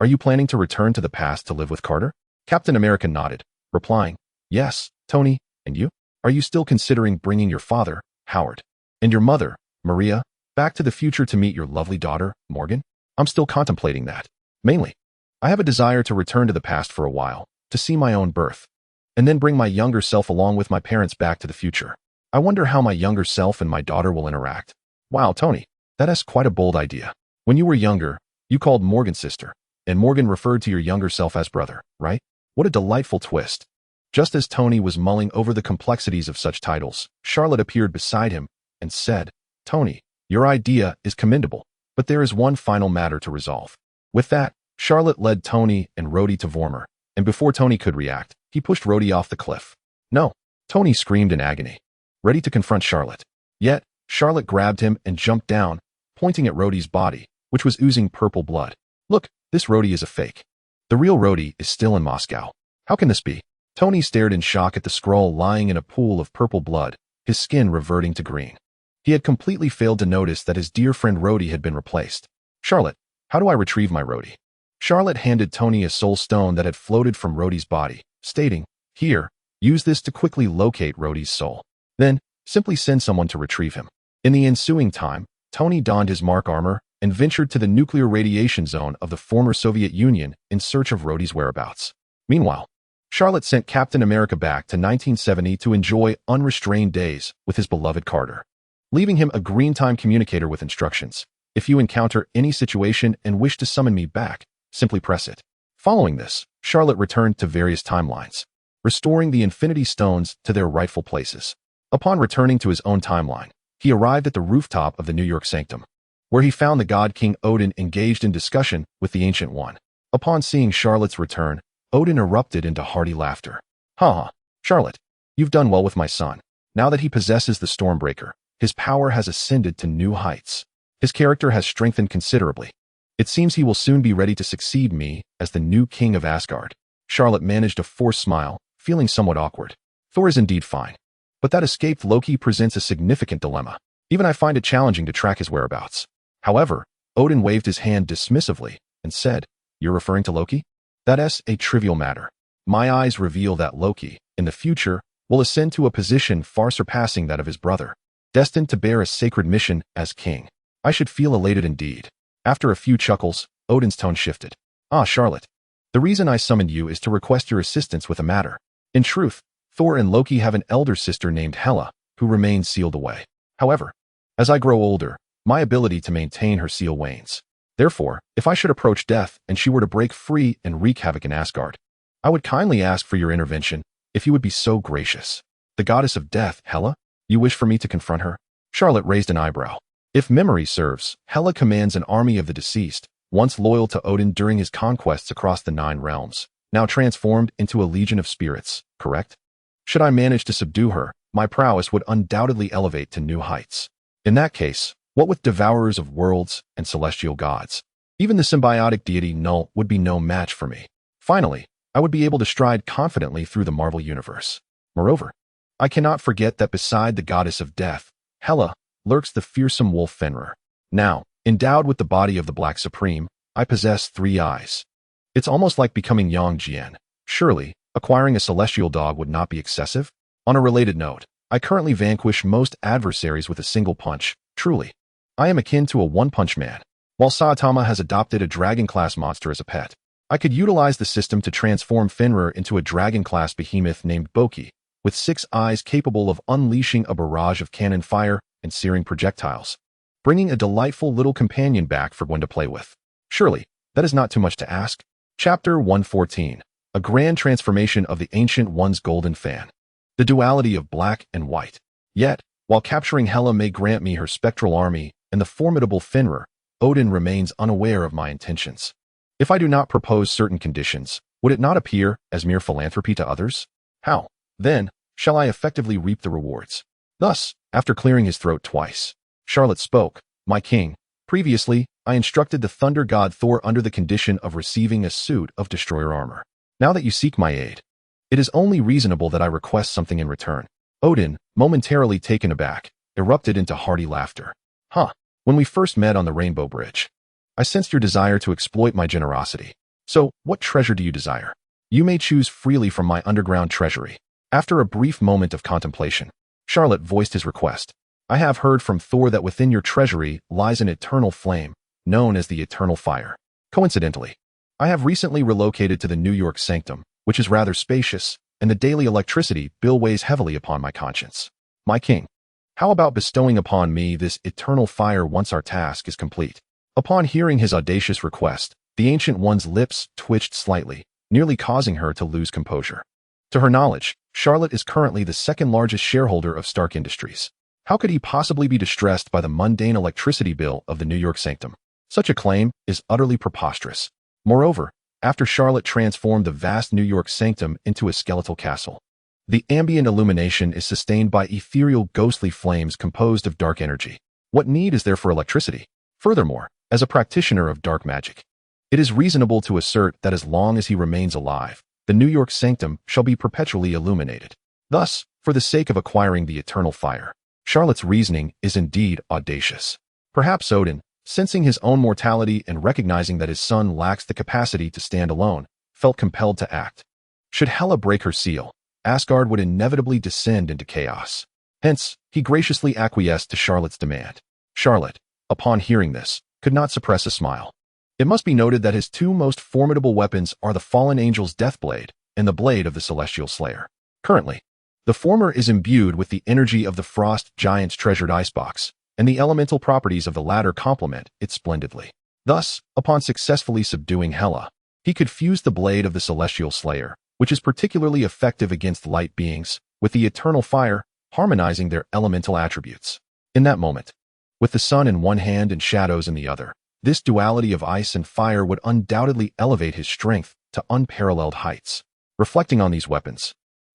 are you planning to return to the past to live with Carter?" Captain America nodded, replying, "Yes, Tony, and you? Are you still considering bringing your father, Howard, and your mother, Maria, back to the future to meet your lovely daughter, Morgan?" "I'm still contemplating that. Mainly, I have a desire to return to the past for a while, to see my own birth, and then bring my younger self along with my parents back to the future. I wonder how my younger self and my daughter will interact." "Wow, Tony, that is quite a bold idea. When you were younger, you called Morgan sister, and Morgan referred to your younger self as brother, right? What a delightful twist." Just as Tony was mulling over the complexities of such titles, Charlotte appeared beside him and said, "Tony, your idea is commendable, but there is one final matter to resolve." With that, Charlotte led Tony and Rhodey to Vormer, and before Tony could react, he pushed Rhodey off the cliff. "No!" Tony screamed in agony, ready to confront Charlotte. Yet, Charlotte grabbed him and jumped down, pointing at Rhodey's body, which was oozing purple blood. "Look, this Rhodey is a fake. The real Rhodey is still in Moscow. How can this be?" Tony stared in shock at the Skrull lying in a pool of purple blood, his skin reverting to green. He had completely failed to notice that his dear friend Rhodey had been replaced. "Charlotte, how do I retrieve my Rhodey?" Charlotte handed Tony a soul stone that had floated from Rhodey's body, stating, "Here, use this to quickly locate Rhodey's soul. Then, simply send someone to retrieve him." In the ensuing time, Tony donned his Mark armor and ventured to the nuclear radiation zone of the former Soviet Union in search of Rhodey's whereabouts. Meanwhile, Charlotte sent Captain America back to 1970 to enjoy unrestrained days with his beloved Carter, leaving him a green-time communicator with instructions. "If you encounter any situation and wish to summon me back, simply press it." Following this, Charlotte returned to various timelines, restoring the Infinity Stones to their rightful places. Upon returning to his own timeline, he arrived at the rooftop of the New York Sanctum, where he found the god King Odin engaged in discussion with the Ancient One. Upon seeing Charlotte's return, Odin erupted into hearty laughter. "Ha ha, Charlotte, you've done well with my son. Now that he possesses the Stormbreaker, his power has ascended to new heights. His character has strengthened considerably. It seems he will soon be ready to succeed me as the new king of Asgard." Charlotte managed a forced smile, feeling somewhat awkward. Thor is indeed fine, but that escaped Loki presents a significant dilemma. Even I find it challenging to track his whereabouts. However, Odin waved his hand dismissively and said, "You're referring to Loki? That's a trivial matter. My eyes reveal that Loki, in the future, will ascend to a position far surpassing that of his brother, destined to bear a sacred mission as king. I should feel elated indeed." After a few chuckles, Odin's tone shifted. "Ah, Charlotte, the reason I summoned you is to request your assistance with a matter. In truth, Thor and Loki have an elder sister named Hela, who remains sealed away. However, as I grow older, my ability to maintain her seal wanes. Therefore, if I should approach death and she were to break free and wreak havoc in Asgard, I would kindly ask for your intervention, if you would be so gracious." "The goddess of death, Hela? You wish for me to confront her?" Charlotte raised an eyebrow. If memory serves, Hela commands an army of the deceased, once loyal to Odin during his conquests across the 9 realms, now transformed into a legion of spirits, correct? Should I manage to subdue her, my prowess would undoubtedly elevate to new heights. In that case, what with devourers of worlds and celestial gods, even the symbiotic deity Null would be no match for me. Finally, I would be able to stride confidently through the Marvel Universe. Moreover, I cannot forget that beside the goddess of death, Hela, lurks the fearsome wolf Fenrir. Now, endowed with the body of the Black Supreme, I possess 3 eyes. It's almost like becoming Yang Jian. Surely, acquiring a celestial dog would not be excessive? On a related note, I currently vanquish most adversaries with a single punch. Truly, I am akin to a one-punch man. While Saitama has adopted a dragon-class monster as a pet, I could utilize the system to transform Fenrir into a dragon-class behemoth named Boki, with 6 eyes capable of unleashing a barrage of cannon fire and searing projectiles, bringing a delightful little companion back for Gwen to play with. Surely, that is not too much to ask. Chapter 114. A grand transformation of the Ancient One's golden fan. The duality of black and white. Yet, while capturing Hela may grant me her spectral army and the formidable Fenrir, Odin remains unaware of my intentions. If I do not propose certain conditions, would it not appear as mere philanthropy to others? How, then, shall I effectively reap the rewards? Thus, after clearing his throat twice, Charlot spoke, "My king, previously, I instructed the thunder god Thor under the condition of receiving a suit of destroyer armor. Now that you seek my aid, it is only reasonable that I request something in return." Odin, momentarily taken aback, erupted into hearty laughter. When we first met on the Rainbow Bridge, I sensed your desire to exploit my generosity. So, what treasure do you desire? You may choose freely from my underground treasury. After a brief moment of contemplation, Charlot voiced his request. "I have heard from Thor that within your treasury lies an eternal flame, known as the Eternal Fire. Coincidentally, I have recently relocated to the New York Sanctum, which is rather spacious, and the daily electricity bill weighs heavily upon my conscience. My king, how about bestowing upon me this eternal fire once our task is complete?" Upon hearing his audacious request, the Ancient One's lips twitched slightly, nearly causing her to lose composure. To her knowledge, Charlot is currently the second largest shareholder of Stark Industries. How could he possibly be distressed by the mundane electricity bill of the New York Sanctum? Such a claim is utterly preposterous. Moreover, after Charlot transformed the vast New York Sanctum into a skeletal castle, the ambient illumination is sustained by ethereal ghostly flames composed of dark energy. What need is there for electricity? Furthermore, as a practitioner of dark magic, it is reasonable to assert that as long as he remains alive, the New York Sanctum shall be perpetually illuminated. Thus, for the sake of acquiring the eternal fire, Charlot's reasoning is indeed audacious. Perhaps Odin, sensing his own mortality and recognizing that his son lacks the capacity to stand alone, felt compelled to act. Should Hela break her seal, Asgard would inevitably descend into chaos. Hence, he graciously acquiesced to Charlot's demand. Charlot, upon hearing this, could not suppress a smile. It must be noted that his two most formidable weapons are the fallen angel's Deathblade and the blade of the Celestial Slayer. Currently, the former is imbued with the energy of the Frost Giant's treasured icebox, and the elemental properties of the latter complement it splendidly. Thus, upon successfully subduing Hela, he could fuse the blade of the Celestial Slayer, which is particularly effective against light beings, with the eternal fire, harmonizing their elemental attributes. In that moment, with the sun in one hand and shadows in the other, this duality of ice and fire would undoubtedly elevate his strength to unparalleled heights. Reflecting on these weapons,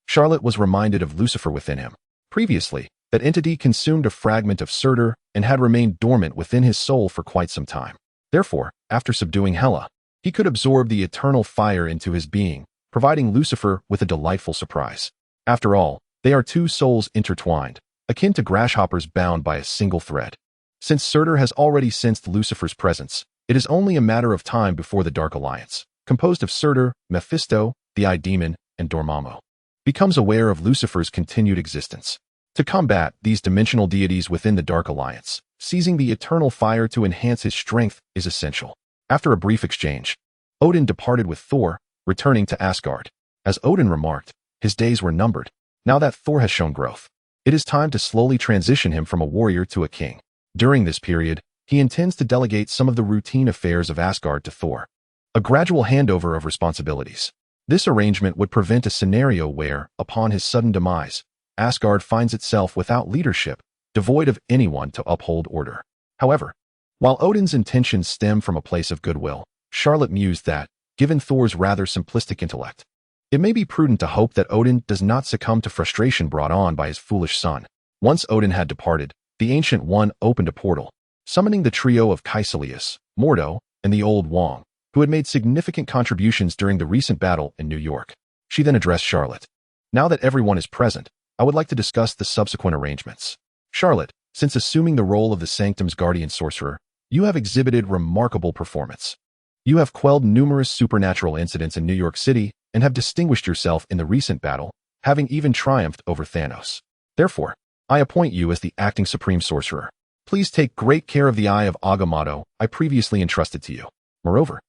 Charlot was reminded of Lucifer within him. Previously, that entity consumed a fragment of Surtur and had remained dormant within his soul for quite some time. Therefore, after subduing Hela, he could absorb the eternal fire into his being, providing Lucifer with a delightful surprise. After all, they are two souls intertwined, akin to grasshoppers bound by a single thread. Since Surtur has already sensed Lucifer's presence, it is only a matter of time before the Dark Alliance, composed of Surtur, Mephisto, the Eye Demon, and Dormammu, becomes aware of Lucifer's continued existence. To combat these dimensional deities within the Dark Alliance, seizing the eternal fire to enhance his strength is essential. After a brief exchange, Odin departed with Thor, returning to Asgard. As Odin remarked, his days were numbered. Now that Thor has shown growth, it is time to slowly transition him from a warrior to a king. During this period, he intends to delegate some of the routine affairs of Asgard to Thor. A gradual handover of responsibilities. This arrangement would prevent a scenario where, upon his sudden demise, Asgard finds itself without leadership, devoid of anyone to uphold order. However, while Odin's intentions stem from a place of goodwill, Charlot mused that, given Thor's rather simplistic intellect, it may be prudent to hope that Odin does not succumb to frustration brought on by his foolish son. Once Odin had departed, the Ancient One opened a portal, summoning the trio of Caecilius, Mordo, and the Old Wong, who had made significant contributions during the recent battle in New York. She then addressed Charlot. "Now that everyone is present, I would like to discuss the subsequent arrangements. Charlot, since assuming the role of the Sanctum's guardian sorcerer, you have exhibited remarkable performance. You have quelled numerous supernatural incidents in New York City and have distinguished yourself in the recent battle, having even triumphed over Thanos. Therefore, I appoint you as the acting Supreme Sorcerer. Please take great care of the Eye of Agamotto I previously entrusted to you. Moreover,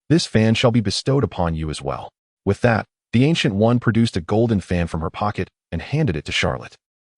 this fan shall be bestowed upon you as well." With that, the Ancient One produced a golden fan from her pocket and handed it to Charlot.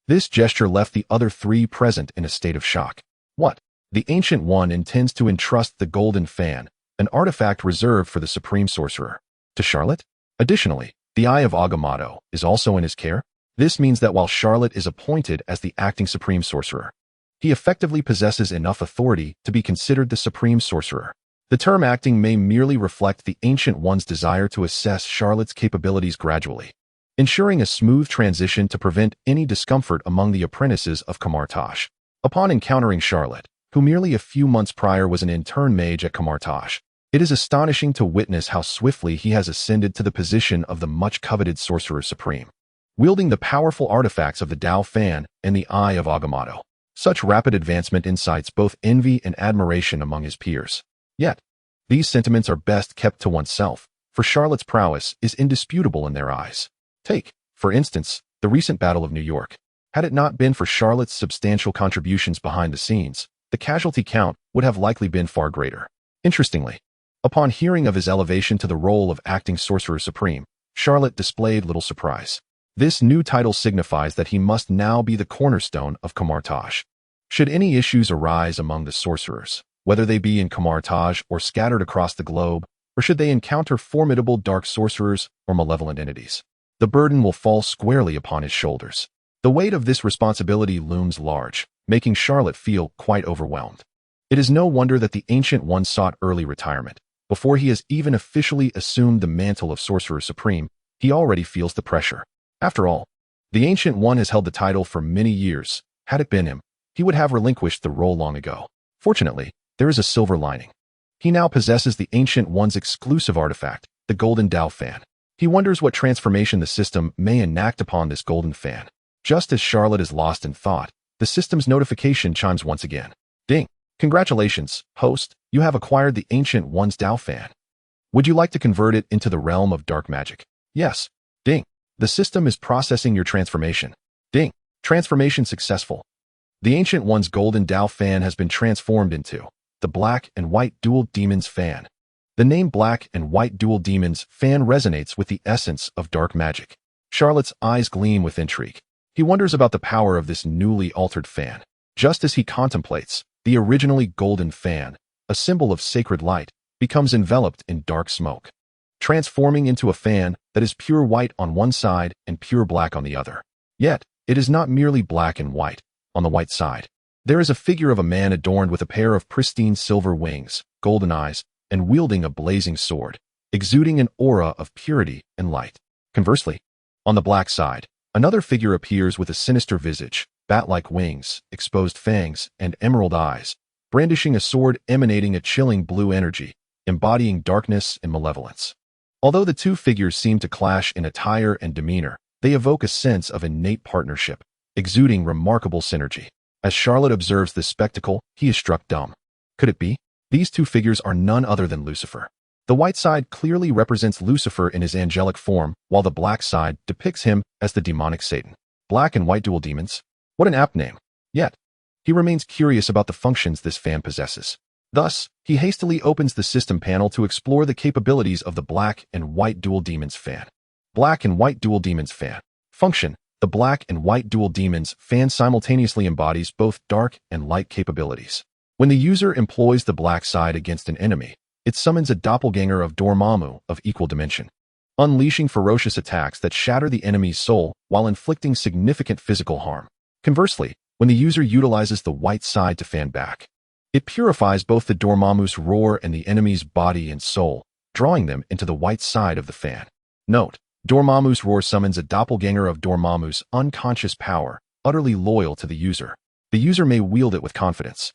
This gesture left the other three present in a state of shock. What? The Ancient One intends to entrust the golden fan, an artifact reserved for the Supreme Sorcerer, to Charlot? Additionally, the Eye of Agamotto is also in his care. This means that while Charlot is appointed as the acting Supreme Sorcerer, he effectively possesses enough authority to be considered the Supreme Sorcerer. The term acting may merely reflect the Ancient One's desire to assess Charlot's capabilities gradually, ensuring a smooth transition to prevent any discomfort among the apprentices of Kamar-Taj. Upon encountering Charlot, who merely a few months prior was an intern mage at Kamar-Taj, it is astonishing to witness how swiftly he has ascended to the position of the much-coveted Sorcerer Supreme, wielding the powerful artifacts of the Dao Fan and the Eye of Agamotto. Such rapid advancement incites both envy and admiration among his peers. Yet, these sentiments are best kept to oneself, for Charlot's prowess is indisputable in their eyes. Take, for instance, the recent Battle of New York. Had it not been for Charlot's substantial contributions behind the scenes, the casualty count would have likely been far greater. Interestingly, upon hearing of his elevation to the role of acting Sorcerer Supreme, Charlot displayed little surprise. This new title signifies that he must now be the cornerstone of Kamar-Taj. Should any issues arise among the sorcerers, whether they be in Kamar-Taj or scattered across the globe, or should they encounter formidable dark sorcerers or malevolent entities, the burden will fall squarely upon his shoulders. The weight of this responsibility looms large, making Charlot feel quite overwhelmed. It is no wonder that the Ancient One sought early retirement. Before he has even officially assumed the mantle of Sorcerer Supreme, he already feels the pressure. After all, the Ancient One has held the title for many years. Had it been him, he would have relinquished the role long ago. Fortunately, there is a silver lining. He now possesses the Ancient One's exclusive artifact, the Golden Dao Fan. He wonders what transformation the system may enact upon this golden fan. Just as Charlot is lost in thought, the system's notification chimes once again. Ding! Congratulations, host, you have acquired the Ancient One's Dao Fan. Would you like to convert it into the realm of dark magic? Yes. Ding! The system is processing your transformation. Ding! Transformation successful. The Ancient One's Golden Dao Fan has been transformed into the Black and White Dual Demons Fan. The name Black and White Dual Demons Fan resonates with the essence of dark magic. Charlot's eyes gleam with intrigue. He wonders about the power of this newly altered fan. Just as he contemplates, the originally golden fan, a symbol of sacred light, becomes enveloped in dark smoke, transforming into a fan that is pure white on one side and pure black on the other. Yet, it is not merely black and white. On the white side, there is a figure of a man adorned with a pair of pristine silver wings, golden eyes, and wielding a blazing sword, exuding an aura of purity and light. Conversely, on the black side, another figure appears with a sinister visage, bat-like wings, exposed fangs, and emerald eyes, brandishing a sword emanating a chilling blue energy, embodying darkness and malevolence. Although the two figures seem to clash in attire and demeanor, they evoke a sense of innate partnership, exuding remarkable synergy. As Charlot observes this spectacle, he is struck dumb. Could it be? These two figures are none other than Lucifer. The white side clearly represents Lucifer in his angelic form, while the black side depicts him as the demonic Satan. Black and White Dual Demons? What an apt name. Yet, he remains curious about the functions this fan possesses. Thus, he hastily opens the system panel to explore the capabilities of the Black and White Dual Demons Fan. Black and White Dual Demons Fan. Function: the Black and White Dual Demons Fan simultaneously embodies both dark and light capabilities. When the user employs the black side against an enemy, it summons a doppelganger of Dormammu of equal dimension, unleashing ferocious attacks that shatter the enemy's soul while inflicting significant physical harm. Conversely, when the user utilizes the white side to fan back, it purifies both the Dormammu's roar and the enemy's body and soul, drawing them into the white side of the fan. Note: Dormammu's roar summons a doppelganger of Dormammu's unconscious power, utterly loyal to the user. The user may wield it with confidence.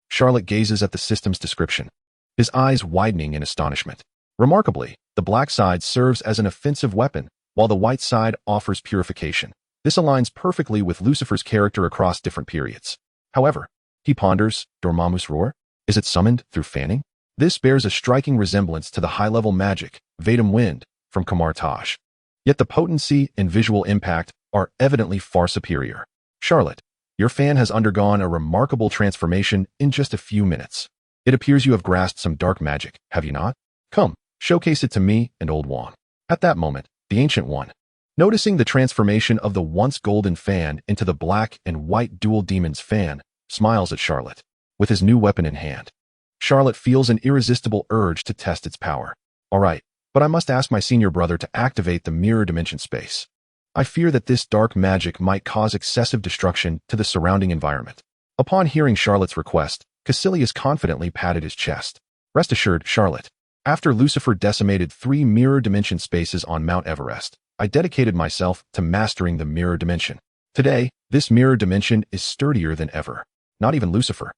Charlot gazes at the system's description, his eyes widening in astonishment. Remarkably, the black side serves as an offensive weapon, while the white side offers purification. This aligns perfectly with Lucifer's character across different periods. However, he ponders, Dormammu's roar? Is it summoned through fanning? This bears a striking resemblance to the high-level magic, Vatum Wind, from Kamar-Taj. Yet the potency and visual impact are evidently far superior. Charlot, your fan has undergone a remarkable transformation in just a few minutes. It appears you have grasped some dark magic, have you not? Come, showcase it to me and Old Juan. At that moment, the Ancient One, noticing the transformation of the once golden fan into the Black and White Dual Demons Fan, smiles at Charlot. With his new weapon in hand, Charlot feels an irresistible urge to test its power. All right, but I must ask my senior brother to activate the mirror dimension space. I fear that this dark magic might cause excessive destruction to the surrounding environment. Upon hearing Charlotte's request, Caecilius confidently patted his chest. Rest assured, Charlotte. After Lucifer decimated 3 mirror dimension spaces on Mount Everest, I dedicated myself to mastering the mirror dimension. Today, this mirror dimension is sturdier than ever. Not even Lucifer,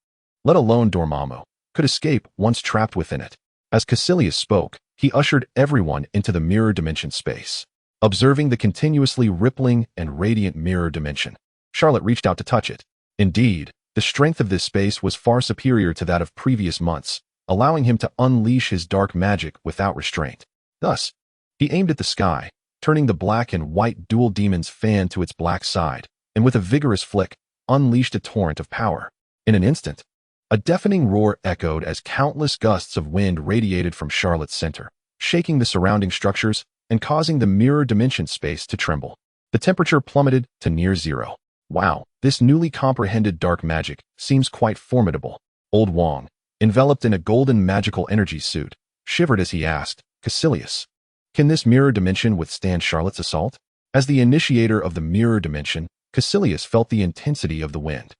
let alone Dormammu, could escape once trapped within it. As Caecilius spoke, he ushered everyone into the mirror dimension space. Observing the continuously rippling and radiant mirror dimension, Charlotte reached out to touch it. Indeed, the strength of this space was far superior to that of previous months, allowing him to unleash his dark magic without restraint. Thus, he aimed at the sky, turning the black and white dual demon's fan to its black side, and with a vigorous flick, unleashed a torrent of power. In an instant, a deafening roar echoed as countless gusts of wind radiated from Charlotte's center, shaking the surrounding structures and causing the mirror dimension space to tremble. The temperature plummeted to near zero. Wow, this newly comprehended dark magic seems quite formidable. Old Wong, enveloped in a golden magical energy suit, shivered as he asked, Caecilius, can this mirror dimension withstand Charlotte's assault? As the initiator of the mirror dimension, Caecilius felt the intensity of the wind.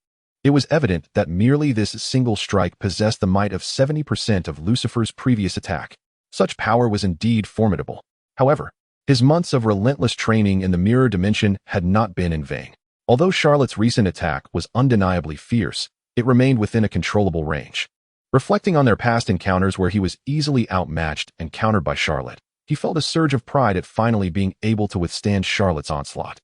It was evident that merely this single strike possessed the might of 70% of Lucifer's previous attack. Such power was indeed formidable. However, his months of relentless training in the mirror dimension had not been in vain. Although Charlotte's recent attack was undeniably fierce, it remained within a controllable range. Reflecting on their past encounters where he was easily outmatched and countered by Charlotte, he felt a surge of pride at finally being able to withstand Charlotte's onslaught.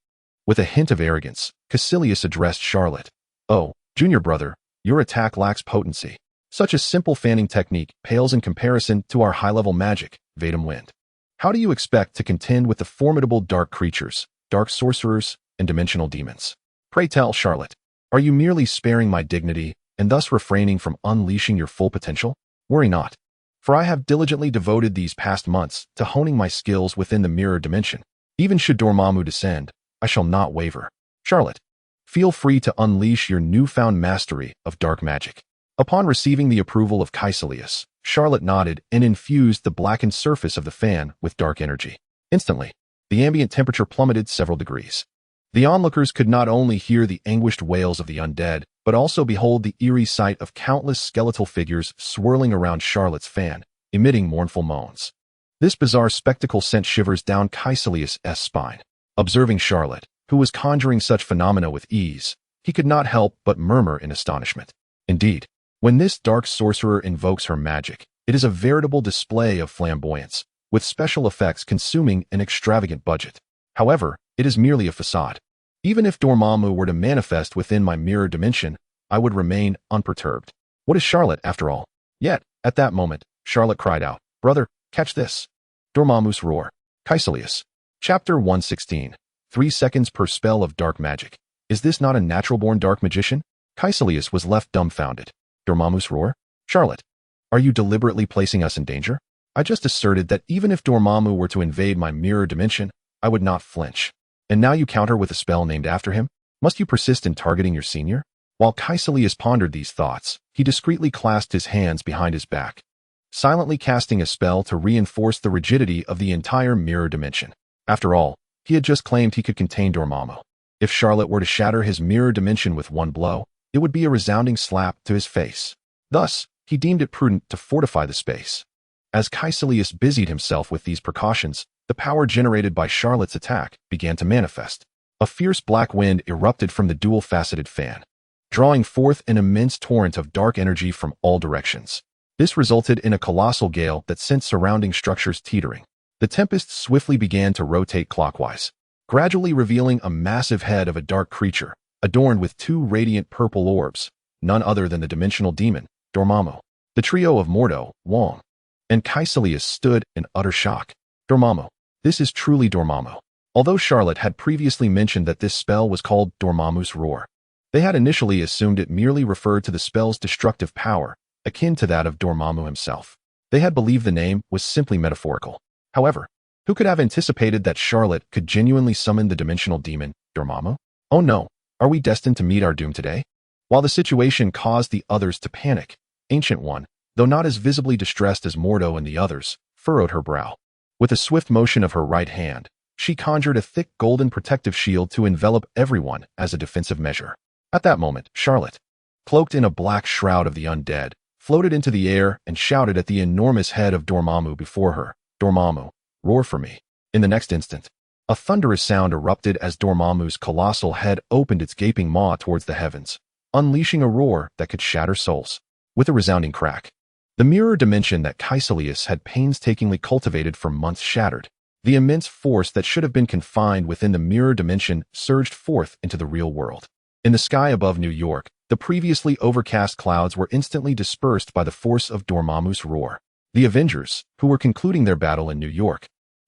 With a hint of arrogance, Caecilius addressed Charlotte. Oh, junior brother, your attack lacks potency. Such a simple fanning technique pales in comparison to our high-level magic, Vadum Wind. How do you expect to contend with the formidable dark creatures, dark sorcerers, and dimensional demons? Pray tell, Charlotte, are you merely sparing my dignity and thus refraining from unleashing your full potential? Worry not, for I have diligently devoted these past months to honing my skills within the mirror dimension. Even should Dormammu descend, I shall not waver. Charlotte, feel free to unleash your newfound mastery of dark magic. Upon receiving the approval of Caecilius, Charlotte nodded and infused the blackened surface of the fan with dark energy. Instantly, the ambient temperature plummeted several degrees. The onlookers could not only hear the anguished wails of the undead, but also behold the eerie sight of countless skeletal figures swirling around Charlotte's fan, emitting mournful moans. This bizarre spectacle sent shivers down Caecilius' spine. Observing Charlotte, who was conjuring such phenomena with ease, he could not help but murmur in astonishment. Indeed, when this dark sorcerer invokes her magic, it is a veritable display of flamboyance, with special effects consuming an extravagant budget. However, it is merely a facade. Even if Dormammu were to manifest within my mirror dimension, I would remain unperturbed. What is Charlotte, after all? Yet, at that moment, Charlotte cried out, Brother, catch this. Dormammu's roar. Caecilius. Chapter 116. 3 seconds per spell of dark magic. Is this not a natural-born dark magician? Caecilius was left dumbfounded. Dormammu's roar? Charlotte, are you deliberately placing us in danger? I just asserted that even if Dormammu were to invade my mirror dimension, I would not flinch. And now you counter with a spell named after him? Must you persist in targeting your senior? While Caecilius pondered these thoughts, he discreetly clasped his hands behind his back, silently casting a spell to reinforce the rigidity of the entire mirror dimension. After all, he had just claimed he could contain Dormammu. If Charlotte were to shatter his mirror dimension with one blow, it would be a resounding slap to his face. Thus, he deemed it prudent to fortify the space. As Caecilius busied himself with these precautions, the power generated by Charlotte's attack began to manifest. A fierce black wind erupted from the dual-faceted fan, drawing forth an immense torrent of dark energy from all directions. This resulted in a colossal gale that sent surrounding structures teetering. The tempest swiftly began to rotate clockwise, gradually revealing a massive head of a dark creature, adorned with 2 radiant purple orbs, none other than the dimensional demon, Dormammu. The trio of Mordo, Wong, and Caecilius stood in utter shock. Dormammu. This is truly Dormammu. Although Charlotte had previously mentioned that this spell was called Dormammu's Roar, they had initially assumed it merely referred to the spell's destructive power, akin to that of Dormammu himself. They had believed the name was simply metaphorical. However, who could have anticipated that Charlotte could genuinely summon the dimensional demon, Dormammu? Oh no, are we destined to meet our doom today? While the situation caused the others to panic, Ancient One, though not as visibly distressed as Mordo and the others, furrowed her brow. With a swift motion of her right hand, she conjured a thick golden protective shield to envelop everyone as a defensive measure. At that moment, Charlotte, cloaked in a black shroud of the undead, floated into the air and shouted at the enormous head of Dormammu before her. "Dormammu, roar for me." In the next instant, a thunderous sound erupted as Dormammu's colossal head opened its gaping maw towards the heavens, unleashing a roar that could shatter souls. With a resounding crack, the mirror dimension that Caecilius had painstakingly cultivated for months shattered. The immense force that should have been confined within the mirror dimension surged forth into the real world. In the sky above New York, the previously overcast clouds were instantly dispersed by the force of Dormammu's roar. The Avengers, who were concluding their battle in New York,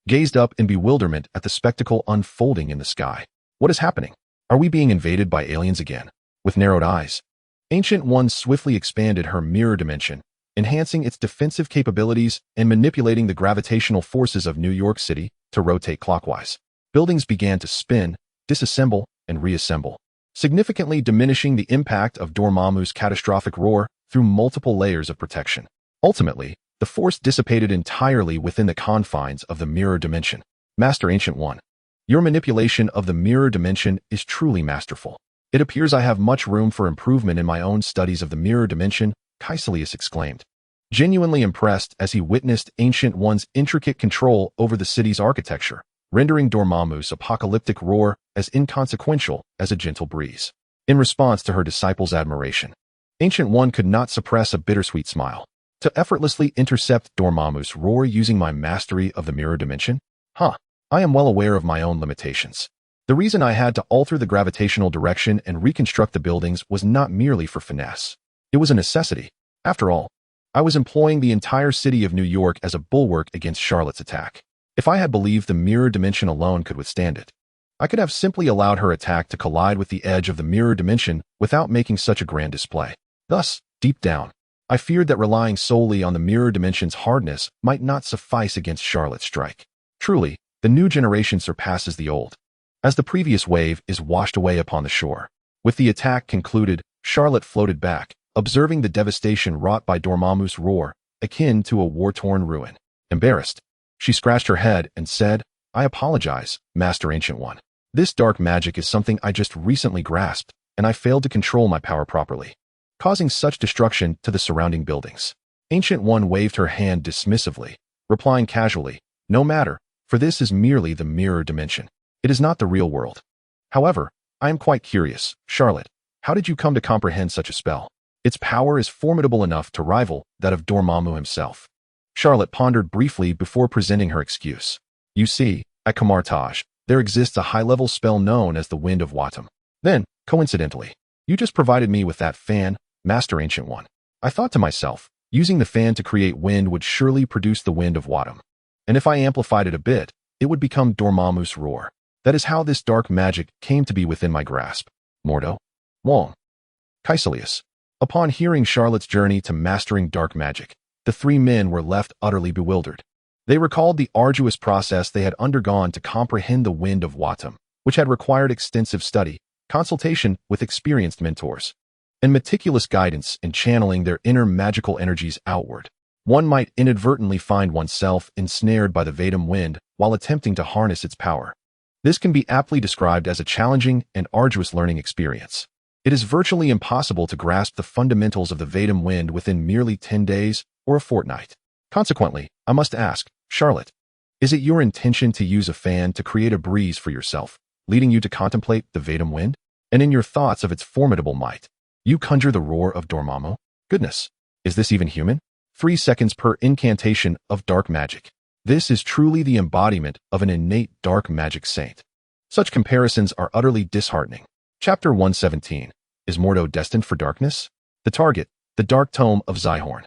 gazed up in bewilderment at the spectacle unfolding in the sky. What is happening? Are we being invaded by aliens again? With narrowed eyes, Ancient One swiftly expanded her mirror dimension, enhancing its defensive capabilities and manipulating the gravitational forces of New York City to rotate clockwise. Buildings began to spin, disassemble, and reassemble, significantly diminishing the impact of Dormammu's catastrophic roar through multiple layers of protection. Ultimately, the force dissipated entirely within the confines of the mirror dimension. Master Ancient One, your manipulation of the mirror dimension is truly masterful. It appears I have much room for improvement in my own studies of the mirror dimension, Caecilius exclaimed, genuinely impressed as he witnessed Ancient One's intricate control over the city's architecture, rendering Dormammu's apocalyptic roar as inconsequential as a gentle breeze. In response to her disciple's admiration, Ancient One could not suppress a bittersweet smile. To effortlessly intercept Dormammu's roar using my mastery of the mirror dimension? I am well aware of my own limitations. The reason I had to alter the gravitational direction and reconstruct the buildings was not merely for finesse. It was a necessity. After all, I was employing the entire city of New York as a bulwark against Charlot's attack. If I had believed the mirror dimension alone could withstand it, I could have simply allowed her attack to collide with the edge of the mirror dimension without making such a grand display. Thus, deep down, I feared that relying solely on the mirror dimension's hardness might not suffice against Charlot's strike. Truly, the new generation surpasses the old, as the previous wave is washed away upon the shore. With the attack concluded, Charlot floated back, observing the devastation wrought by Dormammu's roar, akin to a war-torn ruin. Embarrassed, she scratched her head and said, "I apologize, Master Ancient One. This dark magic is something I just recently grasped, and I failed to control my power properly, causing such destruction to the surrounding buildings." Ancient One waved her hand dismissively, replying casually, "No matter, for this is merely the mirror dimension. It is not the real world. However, I am quite curious, Charlot, how did you come to comprehend such a spell? Its power is formidable enough to rival that of Dormammu himself." Charlot pondered briefly before presenting her excuse. "You see, at Kamar-Taj, there exists a high-level spell known as the Wind of Watum. Then, coincidentally, you just provided me with that fan, Master Ancient One. I thought to myself, using the fan to create wind would surely produce the Wind of Watum. And if I amplified it a bit, it would become Dormammu's roar. That is how this dark magic came to be within my grasp." Mordo? Wong. Caecilius. Upon hearing Charlot's journey to mastering dark magic, the three men were left utterly bewildered. They recalled the arduous process they had undergone to comprehend the Wind of Watum, which had required extensive study, consultation with experienced mentors, and meticulous guidance in channeling their inner magical energies outward. One might inadvertently find oneself ensnared by the Vatum wind while attempting to harness its power. This can be aptly described as a challenging and arduous learning experience. It is virtually impossible to grasp the fundamentals of the Vatum wind within merely 10 days or a fortnight. Consequently, I must ask, Charlot, is it your intention to use a fan to create a breeze for yourself, leading you to contemplate the Vatum wind? And in your thoughts of its formidable might, you conjure the roar of Dormammu? Goodness, is this even human? 3 seconds per incantation of dark magic. This is truly the embodiment of an innate dark magic saint. Such comparisons are utterly disheartening. Chapter 117. Is Mordo destined for darkness? The target, the Dark Tome of Zyhorn.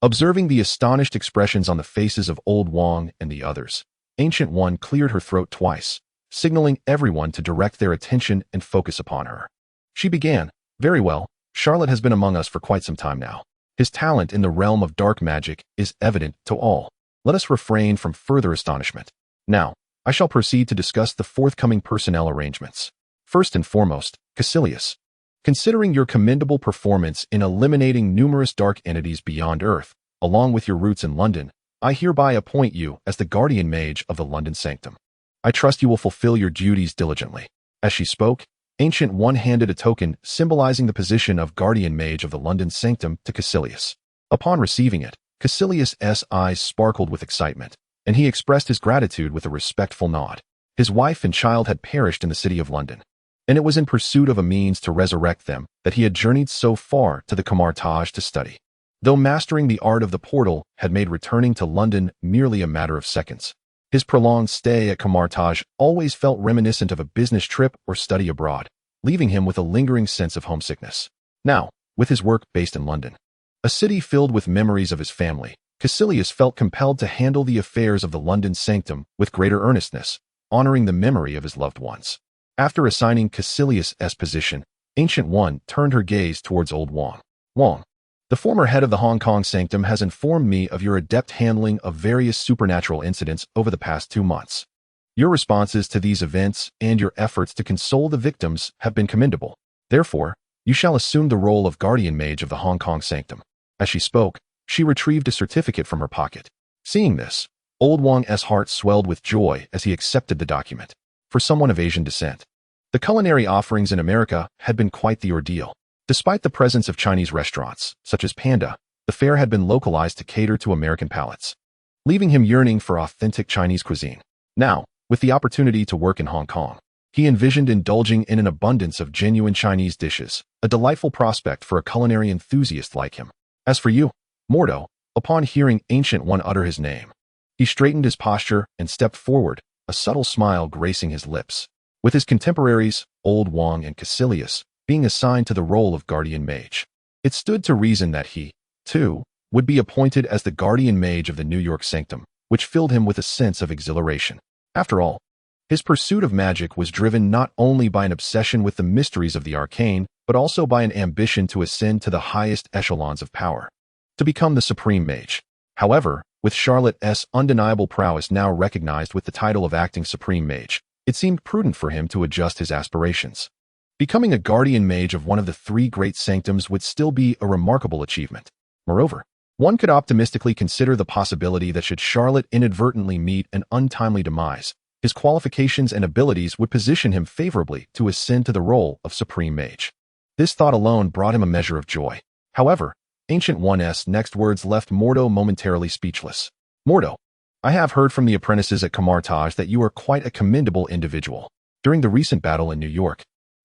Observing the astonished expressions on the faces of Old Wong and the others, Ancient One cleared her throat twice, signaling everyone to direct their attention and focus upon her. She began, "Very well, Charlot has been among us for quite some time now. His talent in the realm of dark magic is evident to all. Let us refrain from further astonishment. Now, I shall proceed to discuss the forthcoming personnel arrangements. First and foremost, Caecilius. Considering your commendable performance in eliminating numerous dark entities beyond Earth, along with your roots in London, I hereby appoint you as the guardian mage of the London Sanctum. I trust you will fulfill your duties diligently." As she spoke, Ancient One handed a token symbolizing the position of guardian mage of the London sanctum to Caecilius. Upon receiving it, Caecilius' eyes sparkled with excitement, and he expressed his gratitude with a respectful nod. His wife and child had perished in the city of London, and it was in pursuit of a means to resurrect them that he had journeyed so far to the Kamar-Taj to study. Though mastering the art of the portal had made returning to London merely a matter of seconds, his prolonged stay at Kamar-Taj always felt reminiscent of a business trip or study abroad, leaving him with a lingering sense of homesickness. Now, with his work based in London, a city filled with memories of his family, Caecilius felt compelled to handle the affairs of the London sanctum with greater earnestness, honoring the memory of his loved ones. After assigning Caecilius' position, Ancient One turned her gaze towards Old Wang. Wang, the former head of the Hong Kong sanctum, has informed me of your adept handling of various supernatural incidents over the past 2 months. Your responses to these events and your efforts to console the victims have been commendable. Therefore, you shall assume the role of guardian mage of the Hong Kong sanctum. As she spoke, she retrieved a certificate from her pocket. Seeing this, Old Wang's heart swelled with joy as he accepted the document. For someone of Asian descent, the culinary offerings in America had been quite the ordeal. Despite the presence of Chinese restaurants, such as Panda, the fare had been localized to cater to American palates, leaving him yearning for authentic Chinese cuisine. Now, with the opportunity to work in Hong Kong, he envisioned indulging in an abundance of genuine Chinese dishes, a delightful prospect for a culinary enthusiast like him. As for you, Mordo, upon hearing Ancient One utter his name, he straightened his posture and stepped forward, a subtle smile gracing his lips. With his contemporaries, Old Wang and Caecilius, being assigned to the role of guardian mage, it stood to reason that he, too, would be appointed as the guardian mage of the New York sanctum, which filled him with a sense of exhilaration. After all, his pursuit of magic was driven not only by an obsession with the mysteries of the arcane, but also by an ambition to ascend to the highest echelons of power, to become the Supreme Mage. However, with Charlot's undeniable prowess now recognized with the title of acting Supreme Mage, it seemed prudent for him to adjust his aspirations. Becoming a guardian mage of one of the 3 great sanctums would still be a remarkable achievement. Moreover, one could optimistically consider the possibility that should Charlot inadvertently meet an untimely demise, his qualifications and abilities would position him favorably to ascend to the role of Supreme Mage. This thought alone brought him a measure of joy. However, Ancient One's next words left Mordo momentarily speechless. Mordo, I have heard from the apprentices at Kamar-Taj that you are quite a commendable individual. During the recent battle in New York,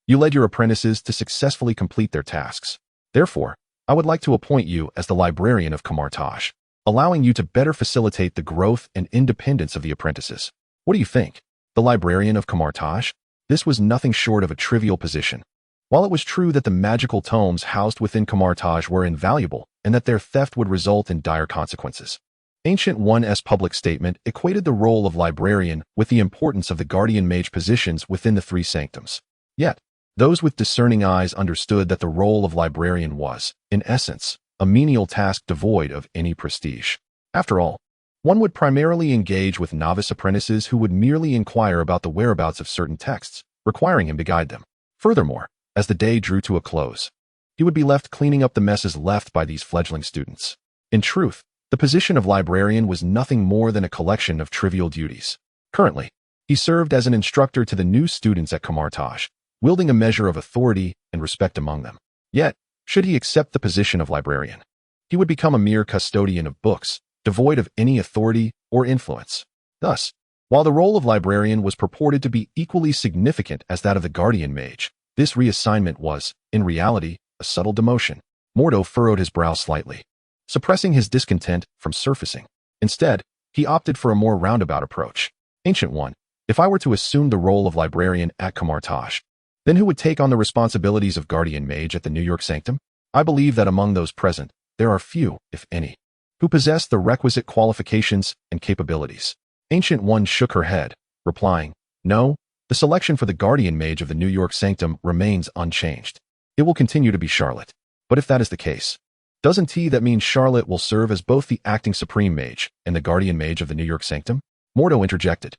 you led your apprentices to successfully complete their tasks. Therefore, I would like to appoint you as the librarian of Kamar-Taj, allowing you to better facilitate the growth and independence of the apprentices. What do you think? The librarian of Kamar-Taj? This was nothing short of a trivial position. While it was true that the magical tomes housed within Kamar-Taj were invaluable and that their theft would result in dire consequences, Ancient One's public statement equated the role of librarian with the importance of the guardian mage positions within the 3 sanctums. Yet, those with discerning eyes understood that the role of librarian was, in essence, a menial task devoid of any prestige. After all, one would primarily engage with novice apprentices who would merely inquire about the whereabouts of certain texts, requiring him to guide them. Furthermore, as the day drew to a close, he would be left cleaning up the messes left by these fledgling students. In truth, the position of librarian was nothing more than a collection of trivial duties. Currently, he served as an instructor to the new students at Kamar-Taj, wielding a measure of authority and respect among them. Yet, should he accept the position of librarian, he would become a mere custodian of books, devoid of any authority or influence. Thus, while the role of librarian was purported to be equally significant as that of the guardian mage, this reassignment was, in reality, a subtle demotion. Mordo furrowed his brow slightly, suppressing his discontent from surfacing. Instead, he opted for a more roundabout approach. Ancient One, if I were to assume the role of librarian at Kamar-Taj, then who would take on the responsibilities of guardian mage at the New York sanctum? I believe that among those present, there are few, if any, who possess the requisite qualifications and capabilities. Ancient One shook her head, replying, No, the selection for the guardian mage of the New York sanctum remains unchanged. It will continue to be Charlot. But if that is the case, doesn't that mean Charlot will serve as both the acting Supreme Mage and the guardian mage of the New York sanctum? Mordo interjected.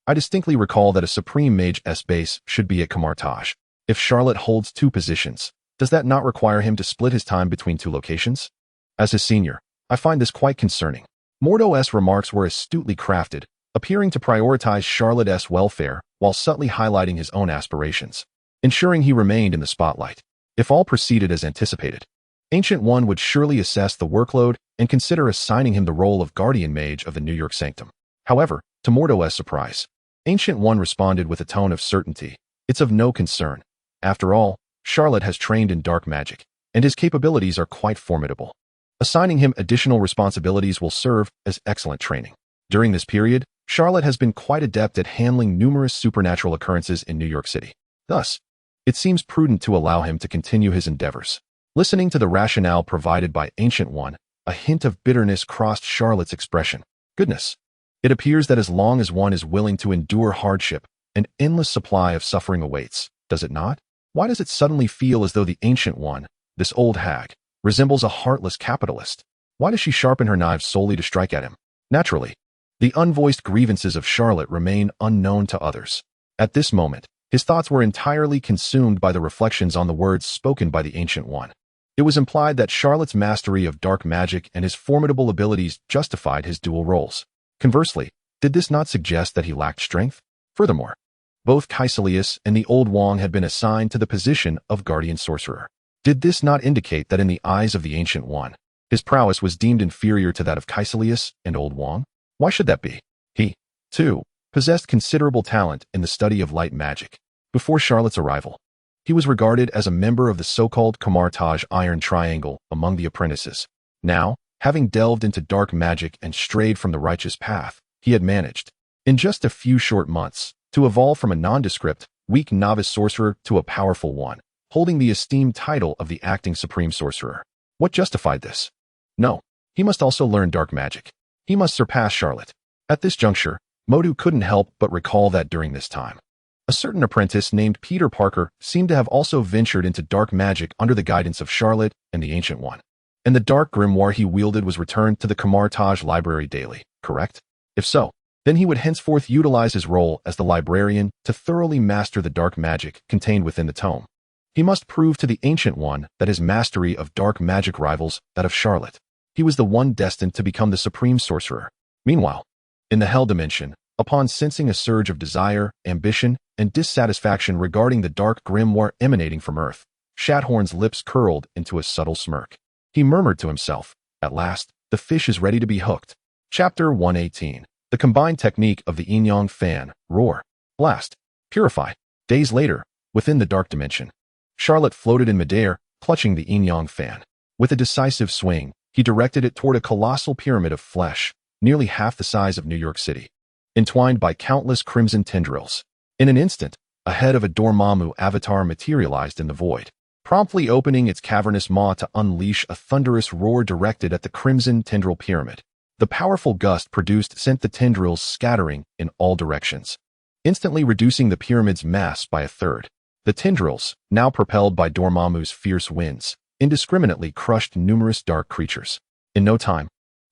I distinctly recall that a Supreme Mage's base should be at Kamar-Taj. If Charlot holds 2 positions, does that not require him to split his time between 2 locations? As his senior, I find this quite concerning. Mordo's remarks were astutely crafted, appearing to prioritize Charlot's welfare while subtly highlighting his own aspirations. ensuring he remained in the spotlight. If all proceeded as anticipated, Ancient One would surely assess the workload and consider assigning him the role of guardian mage of the New York Sanctum. However, to Mordo's surprise, Ancient One responded with a tone of certainty. It's of no concern. After all, Charlot has trained in dark magic, and his capabilities are quite formidable. Assigning him additional responsibilities will serve as excellent training. During this period, Charlot has been quite adept at handling numerous supernatural occurrences in New York City. Thus, it seems prudent to allow him to continue his endeavors. Listening to the rationale provided by Ancient One, a hint of bitterness crossed Charlot's expression. Goodness. It appears that as long as one is willing to endure hardship, an endless supply of suffering awaits, does it not? Why does it suddenly feel as though the Ancient One, this old hag, resembles a heartless capitalist? Why does she sharpen her knives solely to strike at him? Naturally, the unvoiced grievances of Charlot remain unknown to others. At this moment, his thoughts were entirely consumed by the reflections on the words spoken by the Ancient One. It was implied that Charlot's mastery of dark magic and his formidable abilities justified his dual roles. Conversely, did this not suggest that he lacked strength? Furthermore, both Caecilius and the Old Wong had been assigned to the position of guardian sorcerer. Did this not indicate that in the eyes of the Ancient One, his prowess was deemed inferior to that of Caecilius and Old Wong? Why should that be? He, too, possessed considerable talent in the study of light magic. Before Charlot's arrival, he was regarded as a member of the so-called Kamar-Taj Iron Triangle among the apprentices. Now, having delved into dark magic and strayed from the righteous path, he had managed, in just a few short months, to evolve from a nondescript, weak novice sorcerer to a powerful one, holding the esteemed title of the acting Supreme Sorcerer. What justified this? No, he must also learn dark magic. He must surpass Charlot. At this juncture, Modu couldn't help but recall that during this time, a certain apprentice named Peter Parker seemed to have also ventured into dark magic under the guidance of Charlot and the Ancient One. And the dark grimoire he wielded was returned to the Kamar-Taj library daily, correct? If so, then he would henceforth utilize his role as the librarian to thoroughly master the dark magic contained within the tome. He must prove to the Ancient One that his mastery of dark magic rivals that of Charlot. He was the one destined to become the Supreme Sorcerer. Meanwhile, in the Hell Dimension, upon sensing a surge of desire, ambition, and dissatisfaction regarding the dark grimoire emanating from Earth, Shathorn's lips curled into a subtle smirk. He murmured to himself, "At last, the fish is ready to be hooked." Chapter 118. The combined technique of the yin-yang fan, roar, blast, purify. Days later, within the dark dimension, Charlot floated in midair, clutching the yin-yang fan. With a decisive swing, he directed it toward a colossal pyramid of flesh, nearly half the size of New York City, entwined by countless crimson tendrils. In an instant, a head of a Dormammu avatar materialized in the void, promptly opening its cavernous maw to unleash a thunderous roar directed at the crimson tendril pyramid. The powerful gust produced sent the tendrils scattering in all directions, instantly reducing the pyramid's mass by a third. The tendrils, now propelled by Dormammu's fierce winds, indiscriminately crushed numerous dark creatures. In no time,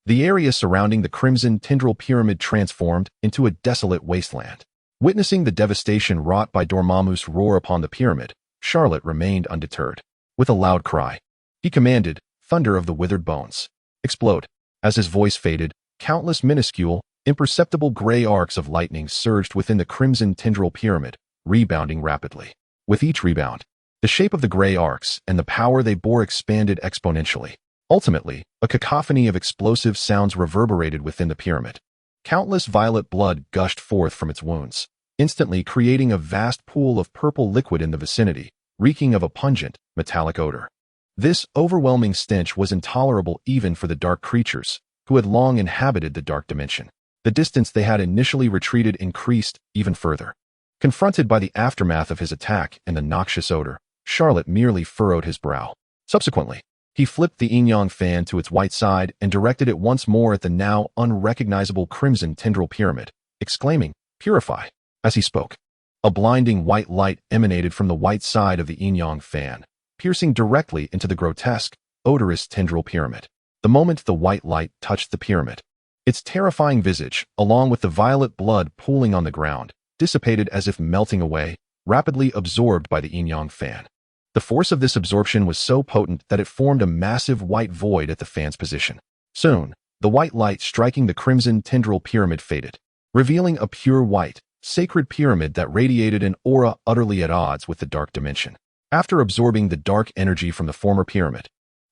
the area surrounding the crimson tendril pyramid transformed into a desolate wasteland. Witnessing the devastation wrought by Dormammu's roar upon the pyramid, Charlot remained undeterred. With a loud cry, he commanded, "Thunder of the withered bones, explode." As his voice faded, countless minuscule, imperceptible gray arcs of lightning surged within the crimson tendril pyramid, rebounding rapidly. With each rebound, the shape of the gray arcs and the power they bore expanded exponentially. Ultimately, a cacophony of explosive sounds reverberated within the pyramid. Countless violet blood gushed forth from its wounds, instantly creating a vast pool of purple liquid in the vicinity, reeking of a pungent, metallic odor. This overwhelming stench was intolerable even for the dark creatures, who had long inhabited the dark dimension. The distance they had initially retreated increased even further. Confronted by the aftermath of his attack and the noxious odor, Charlot merely furrowed his brow. Subsequently, he flipped the yin-yang fan to its white side and directed it once more at the now unrecognizable crimson tendril pyramid, exclaiming, "Purify." As he spoke, a blinding white light emanated from the white side of the yin-yang fan, piercing directly into the grotesque, odorous tendril pyramid. The moment the white light touched the pyramid, its terrifying visage, along with the violet blood pooling on the ground, dissipated as if melting away, rapidly absorbed by the yin-yang fan. The force of this absorption was so potent that it formed a massive white void at the fan's position. Soon, the white light striking the crimson tendril pyramid faded, revealing a pure white, sacred pyramid that radiated an aura utterly at odds with the dark dimension. After absorbing the dark energy from the former pyramid,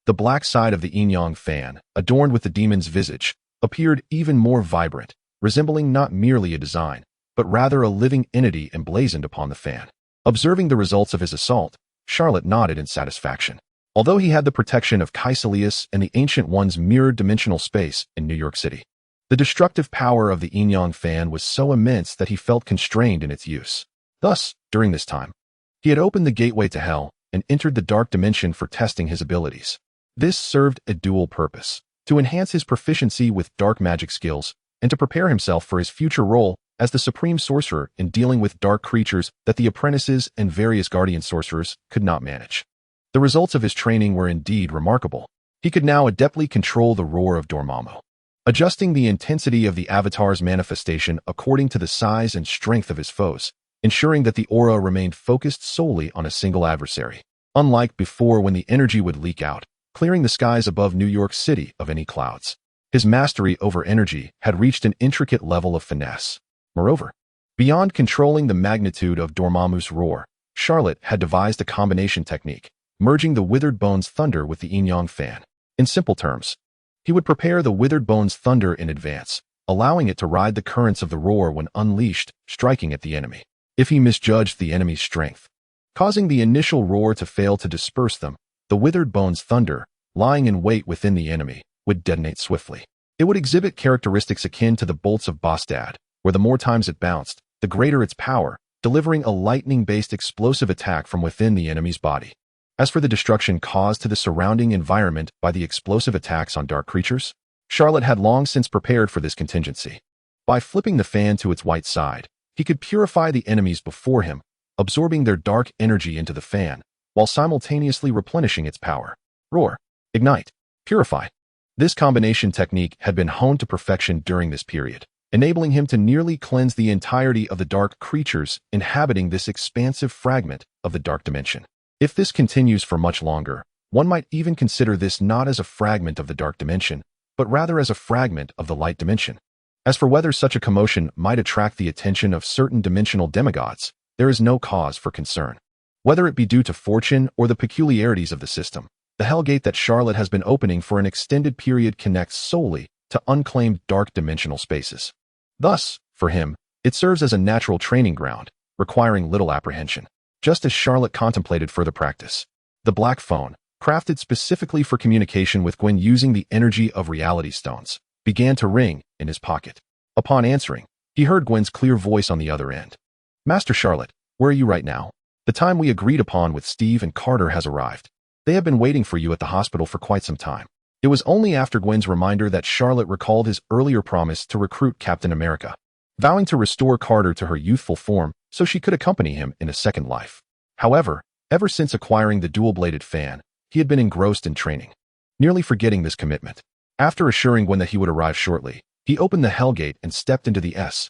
the black side of the yin-yang fan, adorned with the demon's visage, appeared even more vibrant, resembling not merely a design, but rather a living entity emblazoned upon the fan. Observing the results of his assault, Charlot nodded in satisfaction. Although he had the protection of Caecilius and the Ancient One's mirrored dimensional space in New York City, the destructive power of the yin-yang fan was so immense that he felt constrained in its use. Thus, during this time, he had opened the gateway to hell and entered the dark dimension for testing his abilities. This served a dual purpose: to enhance his proficiency with dark magic skills and to prepare himself for his future role as the Supreme Sorcerer in dealing with dark creatures that the apprentices and various guardian sorcerers could not manage. The results of his training were indeed remarkable. He could now adeptly control the roar of Dormammu, adjusting the intensity of the avatar's manifestation according to the size and strength of his foes, ensuring that the aura remained focused solely on a single adversary. Unlike before when the energy would leak out, clearing the skies above New York City of any clouds. His mastery over energy had reached an intricate level of finesse. Moreover, beyond controlling the magnitude of Dormammu's roar, Charlot had devised a combination technique, merging the Withered Bones thunder with the yin-yang fan. In simple terms, he would prepare the Withered Bones thunder in advance, allowing it to ride the currents of the roar when unleashed, striking at the enemy. If he misjudged the enemy's strength, causing the initial roar to fail to disperse them, the Withered Bones thunder, lying in wait within the enemy, would detonate swiftly. It would exhibit characteristics akin to the bolts of Bostad, where the more times it bounced, the greater its power, delivering a lightning-based explosive attack from within the enemy's body. As for the destruction caused to the surrounding environment by the explosive attacks on dark creatures, Charlot had long since prepared for this contingency. By flipping the fan to its white side, he could purify the enemies before him, absorbing their dark energy into the fan, while simultaneously replenishing its power. Roar, ignite, purify. This combination technique had been honed to perfection during this period, enabling him to nearly cleanse the entirety of the dark creatures inhabiting this expansive fragment of the dark dimension. If this continues for much longer, one might even consider this not as a fragment of the dark dimension, but rather as a fragment of the light dimension. As for whether such a commotion might attract the attention of certain dimensional demigods, there is no cause for concern. Whether it be due to fortune or the peculiarities of the system, the Hellgate that Charlot has been opening for an extended period connects solely to unclaimed dark dimensional spaces. Thus, for him, it serves as a natural training ground, requiring little apprehension. Just as Charlot contemplated further practice, the black phone, crafted specifically for communication with Gwen using the energy of reality stones, began to ring in his pocket. Upon answering, he heard Gwen's clear voice on the other end. "Master Charlot, where are you right now? The time we agreed upon with Steve and Carter has arrived. They have been waiting for you at the hospital for quite some time." It was only after Gwen's reminder that Charlot recalled his earlier promise to recruit Captain America, vowing to restore Carter to her youthful form so she could accompany him in a second life. However, ever since acquiring the dual-bladed fan, he had been engrossed in training, nearly forgetting this commitment. After assuring Gwen that he would arrive shortly, he opened the Hellgate and stepped into the S.H.I.E.L.D.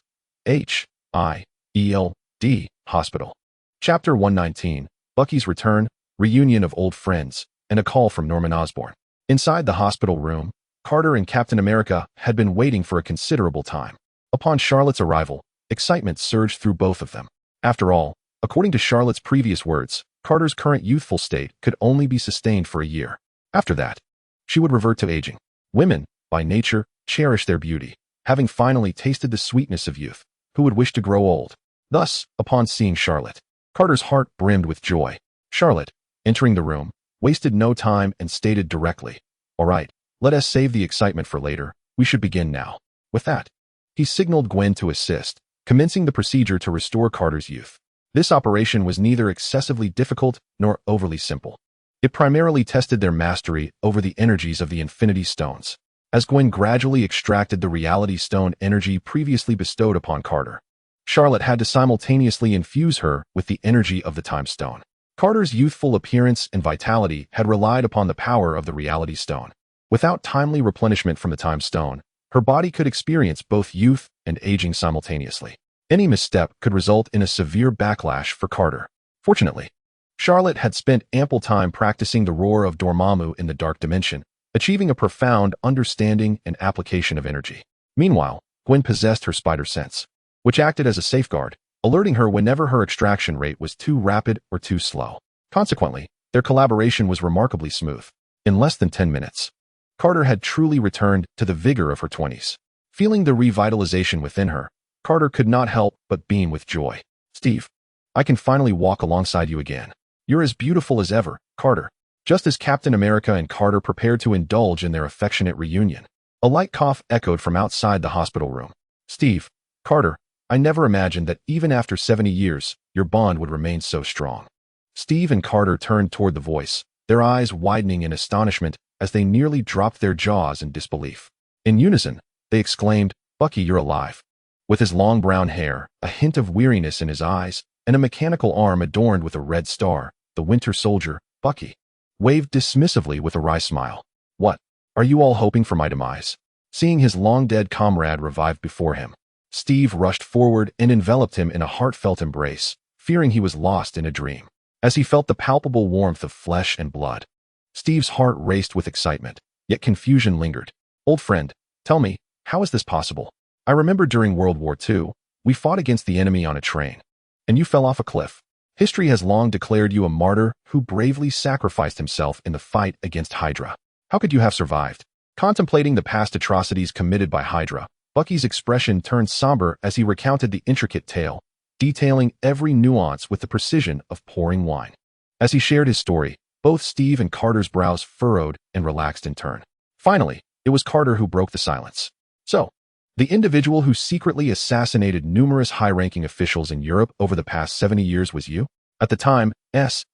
hospital. Chapter 119, Bucky's Return, Reunion of Old Friends, and a Call from Norman Osborn. Inside the hospital room, Carter and Captain America had been waiting for a considerable time. Upon Charlot's arrival, excitement surged through both of them. After all, according to Charlot's previous words, Carter's current youthful state could only be sustained for a year. After that, she would revert to aging. Women, by nature, cherish their beauty, having finally tasted the sweetness of youth. Who would wish to grow old? Thus, upon seeing Charlot, Carter's heart brimmed with joy. Charlot, entering the room, wasted no time and stated directly, "All right, let us save the excitement for later. We should begin now." With that, he signaled Gwen to assist, commencing the procedure to restore Carter's youth. This operation was neither excessively difficult nor overly simple. It primarily tested their mastery over the energies of the Infinity Stones. As Gwen gradually extracted the Reality Stone energy previously bestowed upon Carter, Charlot had to simultaneously infuse her with the energy of the Time Stone. Carter's youthful appearance and vitality had relied upon the power of the Reality Stone. Without timely replenishment from the Time Stone, her body could experience both youth and aging simultaneously. Any misstep could result in a severe backlash for Carter. Fortunately, Charlot had spent ample time practicing the roar of Dormammu in the dark dimension, achieving a profound understanding and application of energy. Meanwhile, Gwen possessed her spider sense. which acted as a safeguard, alerting her whenever her extraction rate was too rapid or too slow. Consequently, their collaboration was remarkably smooth. In less than 10 minutes, Carter had truly returned to the vigor of her 20s. Feeling the revitalization within her, Carter could not help but beam with joy. "Steve, I can finally walk alongside you again. You're as beautiful as ever, Carter." Just as Captain America and Carter prepared to indulge in their affectionate reunion, a light cough echoed from outside the hospital room. "Steve, Carter, I never imagined that even after 70 years, your bond would remain so strong." Steve and Carter turned toward the voice, their eyes widening in astonishment as they nearly dropped their jaws in disbelief. In unison, they exclaimed, "Bucky, you're alive." With his long brown hair, a hint of weariness in his eyes, and a mechanical arm adorned with a red star, the Winter Soldier, Bucky, waved dismissively with a wry smile. "What? Are you all hoping for my demise?" Seeing his long-dead comrade revived before him, Steve rushed forward and enveloped him in a heartfelt embrace, fearing he was lost in a dream. As he felt the palpable warmth of flesh and blood, Steve's heart raced with excitement, yet confusion lingered. "Old friend, tell me, how is this possible? I remember during World War II, we fought against the enemy on a train, and you fell off a cliff. History has long declared you a martyr who bravely sacrificed himself in the fight against Hydra. How could you have survived?" Contemplating the past atrocities committed by Hydra, Bucky's expression turned somber as he recounted the intricate tale, detailing every nuance with the precision of pouring wine. As he shared his story, both Steve and Carter's brows furrowed and relaxed in turn. Finally, it was Carter who broke the silence. "So, the individual who secretly assassinated numerous high-ranking officials in Europe over the past 70 years was you?" At the time, SHIELD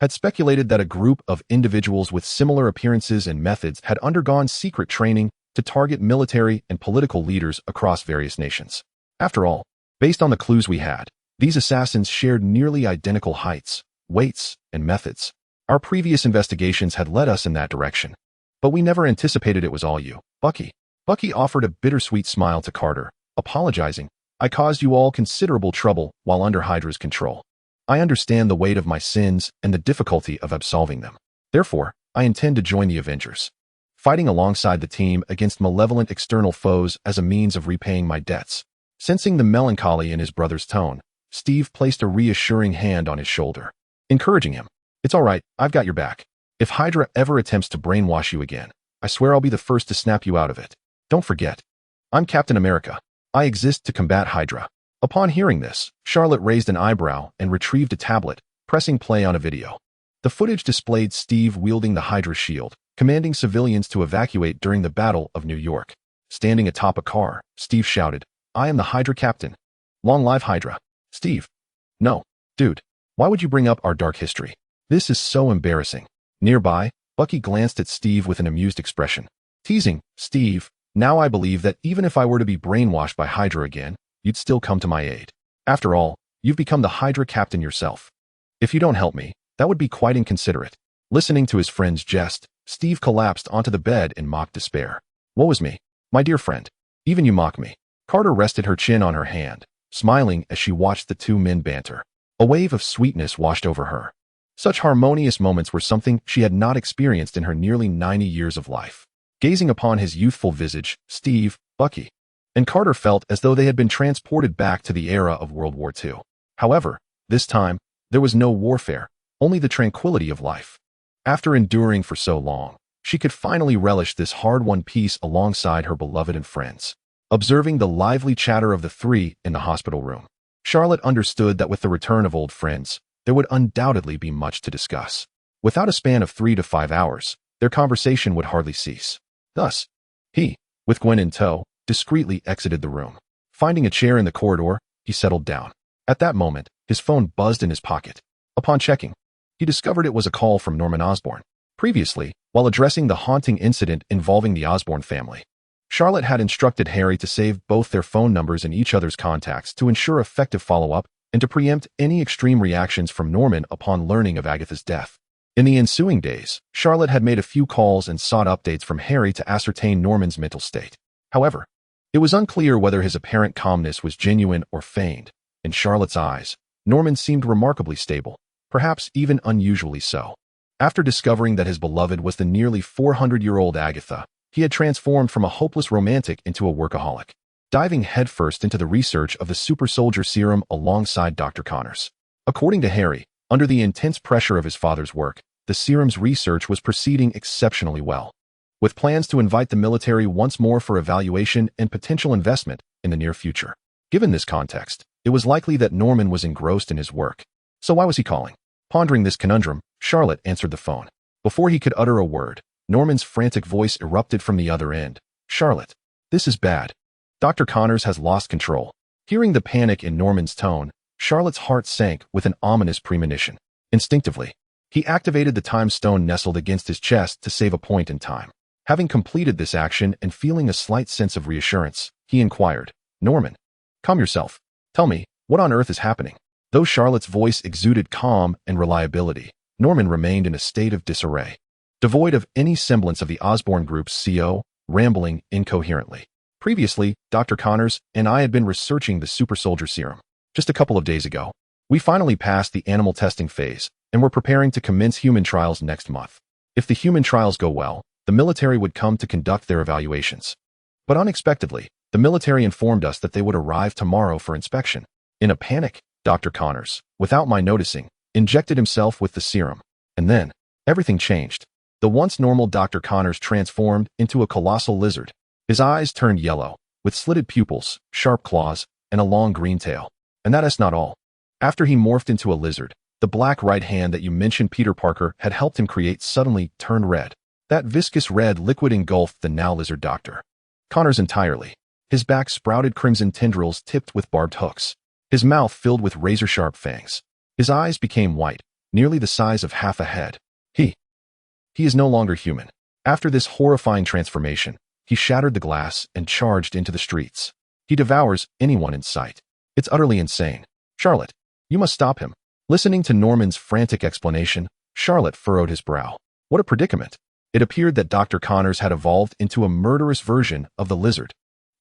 had speculated that a group of individuals with similar appearances and methods had undergone secret training to target military and political leaders across various nations. After all, based on the clues we had, these assassins shared nearly identical heights, weights, and methods. Our previous investigations had led us in that direction, but we never anticipated it was all you, Bucky. Bucky offered a bittersweet smile to Carter, apologizing. "I caused you all considerable trouble while under Hydra's control. I understand the weight of my sins and the difficulty of absolving them. Therefore, I intend to join the Avengers, fighting alongside the team against malevolent external foes as a means of repaying my debts." Sensing the melancholy in his brother's tone, Steve placed a reassuring hand on his shoulder, encouraging him. "It's all right, I've got your back. If Hydra ever attempts to brainwash you again, I swear I'll be the first to snap you out of it. Don't forget, I'm Captain America. I exist to combat Hydra." Upon hearing this, Charlotte raised an eyebrow and retrieved a tablet, pressing play on a video. The footage displayed Steve wielding the Hydra shield, commanding civilians to evacuate during the Battle of New York. Standing atop a car, Steve shouted, "I am the Hydra captain. Long live Hydra." "Steve. No. Dude. Why would you bring up our dark history? This is so embarrassing." Nearby, Bucky glanced at Steve with an amused expression. Teasing, "Steve, now I believe that even if I were to be brainwashed by Hydra again, you'd still come to my aid. After all, you've become the Hydra captain yourself. If you don't help me, that would be quite inconsiderate." Listening to his friend's jest, Steve collapsed onto the bed in mock despair. "Woe is me, my dear friend. Even you mock me." Carter rested her chin on her hand, smiling as she watched the two men banter. A wave of sweetness washed over her. Such harmonious moments were something she had not experienced in her nearly 90 years of life. Gazing upon his youthful visage, Steve, Bucky, and Carter felt as though they had been transported back to the era of World War II. However, this time, there was no warfare, only the tranquility of life. After enduring for so long, she could finally relish this hard-won peace alongside her beloved and friends. Observing the lively chatter of the three in the hospital room, Charlotte understood that with the return of old friends, there would undoubtedly be much to discuss. Without a span of 3 to 5 hours, their conversation would hardly cease. Thus, he, with Gwen in tow, discreetly exited the room. Finding a chair in the corridor, he settled down. At that moment, his phone buzzed in his pocket. Upon checking, he discovered it was a call from Norman Osborn. Previously, while addressing the haunting incident involving the Osborn family, Charlotte had instructed Harry to save both their phone numbers in each other's contacts to ensure effective follow-up and to preempt any extreme reactions from Norman upon learning of Agatha's death. In the ensuing days, Charlotte had made a few calls and sought updates from Harry to ascertain Norman's mental state. However, it was unclear whether his apparent calmness was genuine or feigned. In Charlotte's eyes, Norman seemed remarkably stable, perhaps even unusually so. After discovering that his beloved was the nearly 400-year-old Agatha, he had transformed from a hopeless romantic into a workaholic. diving headfirst into the research of the super soldier serum alongside Dr. Connors. According to Harry, under the intense pressure of his father's work, the serum's research was proceeding exceptionally well, with plans to invite the military once more for evaluation and potential investment in the near future. Given this context, it was likely that Norman was engrossed in his work. So why was he calling? Pondering this conundrum, Charlotte answered the phone. Before he could utter a word, Norman's frantic voice erupted from the other end. Charlotte, this is bad. Dr. Connors has lost control. Hearing the panic in Norman's tone, Charlotte's heart sank with an ominous premonition. Instinctively, he activated the time stone nestled against his chest to save a point in time. Having completed this action and feeling a slight sense of reassurance, he inquired, Norman, calm yourself. Tell me, what on earth is happening? Though Charlotte's voice exuded calm and reliability, Norman remained in a state of disarray. Devoid of any semblance of the Osborn Group's CO, rambling incoherently. Previously, Dr. Connors and I had been researching the super soldier serum. Just a couple of days ago, we finally passed the animal testing phase and were preparing to commence human trials next month. If the human trials go well, the military would come to conduct their evaluations. But unexpectedly, the military informed us that they would arrive tomorrow for inspection. In a panic, Dr. Connors, without my noticing, injected himself with the serum. And then, everything changed. The once normal Dr. Connors transformed into a colossal lizard. His eyes turned yellow, with slitted pupils, sharp claws, and a long green tail. And that is not all. After he morphed into a lizard, the black right hand that you mentioned Peter Parker had helped him create suddenly turned red. That viscous red liquid engulfed the now lizard Dr. Connors entirely. His back sprouted crimson tendrils tipped with barbed hooks. His mouth filled with razor-sharp fangs. His eyes became white, nearly the size of half a head. He is no longer human. After this horrifying transformation, he shattered the glass and charged into the streets. He devours anyone in sight. It's utterly insane. Charlotte, you must stop him. Listening to Norman's frantic explanation, Charlotte furrowed his brow. What a predicament. It appeared that Dr. Connors had evolved into a murderous version of the lizard.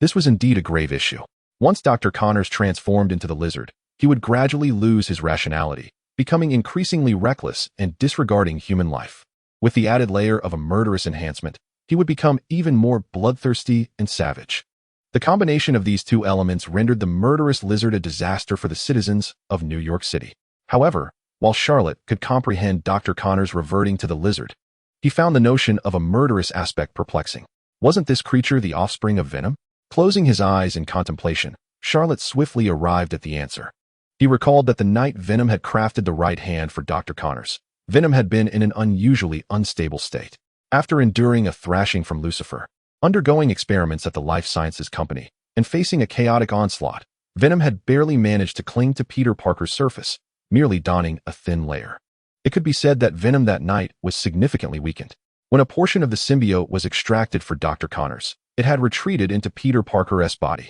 This was indeed a grave issue. Once Dr. Connors transformed into the lizard, he would gradually lose his rationality, becoming increasingly reckless and disregarding human life. With the added layer of a murderous enhancement, he would become even more bloodthirsty and savage. The combination of these two elements rendered the murderous lizard a disaster for the citizens of New York City. However, while Charlotte could comprehend Dr. Connors reverting to the lizard, he found the notion of a murderous aspect perplexing. Wasn't this creature the offspring of venom? Closing his eyes in contemplation, Charlotte swiftly arrived at the answer. He recalled that the night Venom had crafted the right hand for Dr. Connors, Venom had been in an unusually unstable state. After enduring a thrashing from Lucifer, undergoing experiments at the life sciences company, and facing a chaotic onslaught, Venom had barely managed to cling to Peter Parker's surface, merely donning a thin layer. It could be said that Venom that night was significantly weakened. When a portion of the symbiote was extracted for Dr. Connors, it had retreated into Peter Parker's body,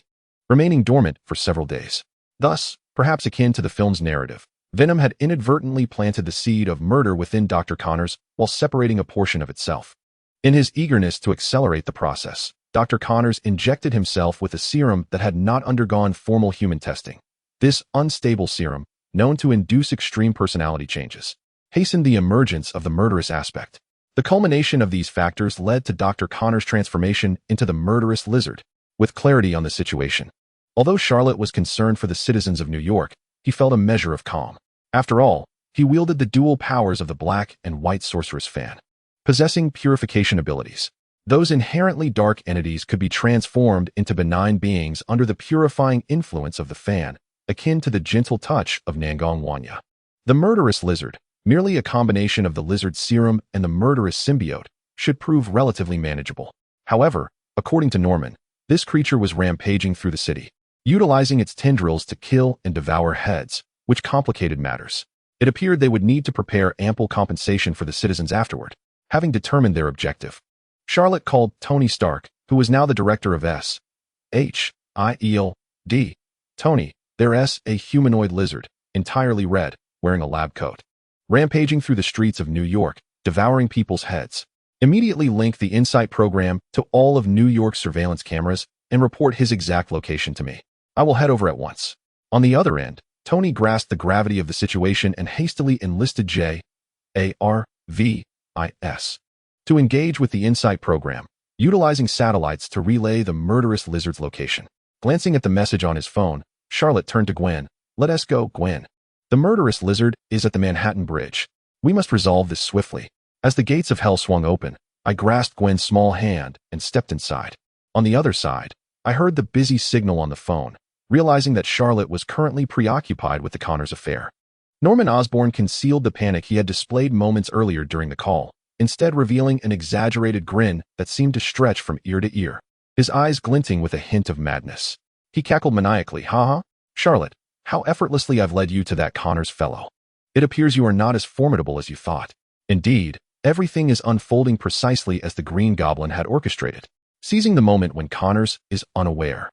remaining dormant for several days. Thus, perhaps akin to the film's narrative, Venom had inadvertently planted the seed of murder within Dr. Connors while separating a portion of itself. In his eagerness to accelerate the process, Dr. Connors injected himself with a serum that had not undergone formal human testing. This unstable serum, known to induce extreme personality changes, hastened the emergence of the murderous aspect. The culmination of these factors led to Dr. Connors' transformation into the murderous lizard. With clarity on the situation, although Charlotte was concerned for the citizens of New York, he felt a measure of calm. After all, he wielded the dual powers of the black and white sorceress fan. Possessing purification abilities, those inherently dark entities could be transformed into benign beings under the purifying influence of the fan, akin to the gentle touch of Nangong Wanya. The murderous lizard, merely a combination of the lizard serum and the murderous symbiote, should prove relatively manageable. However, according to Norman, this creature was rampaging through the city, utilizing its tendrils to kill and devour heads, which complicated matters. It appeared they would need to prepare ample compensation for the citizens afterward. Having determined their objective, Charlotte called Tony Stark, who was now the director of S.H.I.E.L.D. Tony, there's a humanoid lizard, entirely red, wearing a lab coat, rampaging through the streets of New York, devouring people's heads. Immediately link the Insight program to all of New York's surveillance cameras and report his exact location to me. I will head over at once. On the other end, Tony grasped the gravity of the situation and hastily enlisted J.A.R.V.I.S. to engage with the Insight program, utilizing satellites to relay the murderous lizard's location. Glancing at the message on his phone, Charlotte turned to Gwen. Let us go, Gwen. The murderous lizard is at the Manhattan Bridge. We must resolve this swiftly. As the gates of hell swung open, I grasped Gwen's small hand and stepped inside. On the other side, I heard the busy signal on the phone, realizing that Charlotte was currently preoccupied with the Connors affair. Norman Osborn concealed the panic he had displayed moments earlier during the call, instead revealing an exaggerated grin that seemed to stretch from ear to ear, his eyes glinting with a hint of madness. He cackled maniacally, "Ha ha, Charlotte, how effortlessly I've led you to that Connors fellow. It appears you are not as formidable as you thought. Indeed, everything is unfolding precisely as the Green Goblin had orchestrated. Seizing the moment when Connors is unaware,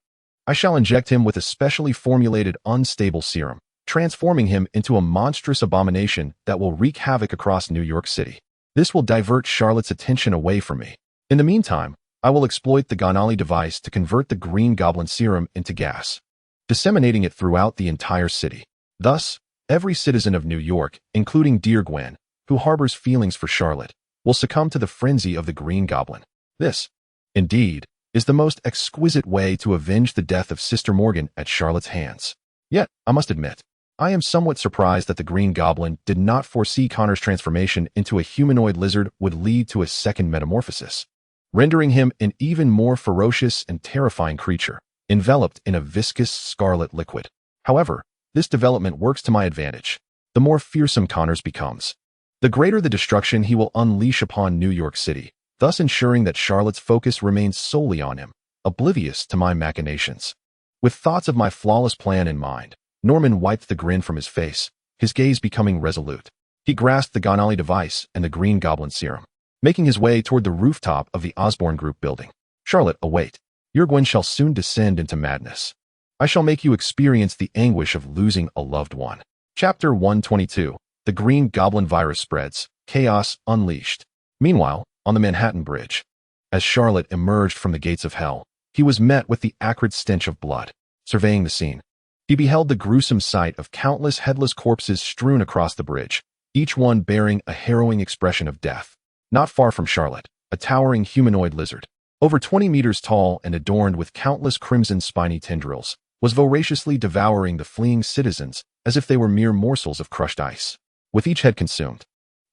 I shall inject him with a specially formulated unstable serum, transforming him into a monstrous abomination that will wreak havoc across New York City. This will divert Charlotte's attention away from me. In the meantime, I will exploit the Gonali device to convert the Green Goblin serum into gas, disseminating it throughout the entire city. Thus, every citizen of New York, including dear Gwen, who harbors feelings for Charlotte, will succumb to the frenzy of the Green Goblin. This, indeed, is the most exquisite way to avenge the death of Sister Morgan at Charlotte's hands. Yet, I must admit, I am somewhat surprised that the Green Goblin did not foresee Connor's transformation into a humanoid lizard would lead to a second metamorphosis, rendering him an even more ferocious and terrifying creature, enveloped in a viscous scarlet liquid. However, this development works to my advantage. The more fearsome Connors becomes, the greater the destruction he will unleash upon New York City, thus ensuring that Charlotte's focus remains solely on him, oblivious to my machinations. With thoughts of my flawless plan in mind, Norman wiped the grin from his face, his gaze becoming resolute. He grasped the Gonali device and the Green Goblin serum, making his way toward the rooftop of the Osborn Group building. Charlotte, await. Your Gwen shall soon descend into madness. I shall make you experience the anguish of losing a loved one. Chapter 122. The Green Goblin virus spreads. Chaos unleashed. Meanwhile, on the Manhattan Bridge, as Charlotte emerged from the gates of hell, he was met with the acrid stench of blood. Surveying the scene, he beheld the gruesome sight of countless headless corpses strewn across the bridge, each one bearing a harrowing expression of death. Not far from Charlotte, a towering humanoid lizard, over 20 meters tall and adorned with countless crimson spiny tendrils, was voraciously devouring the fleeing citizens as if they were mere morsels of crushed ice. With each head consumed,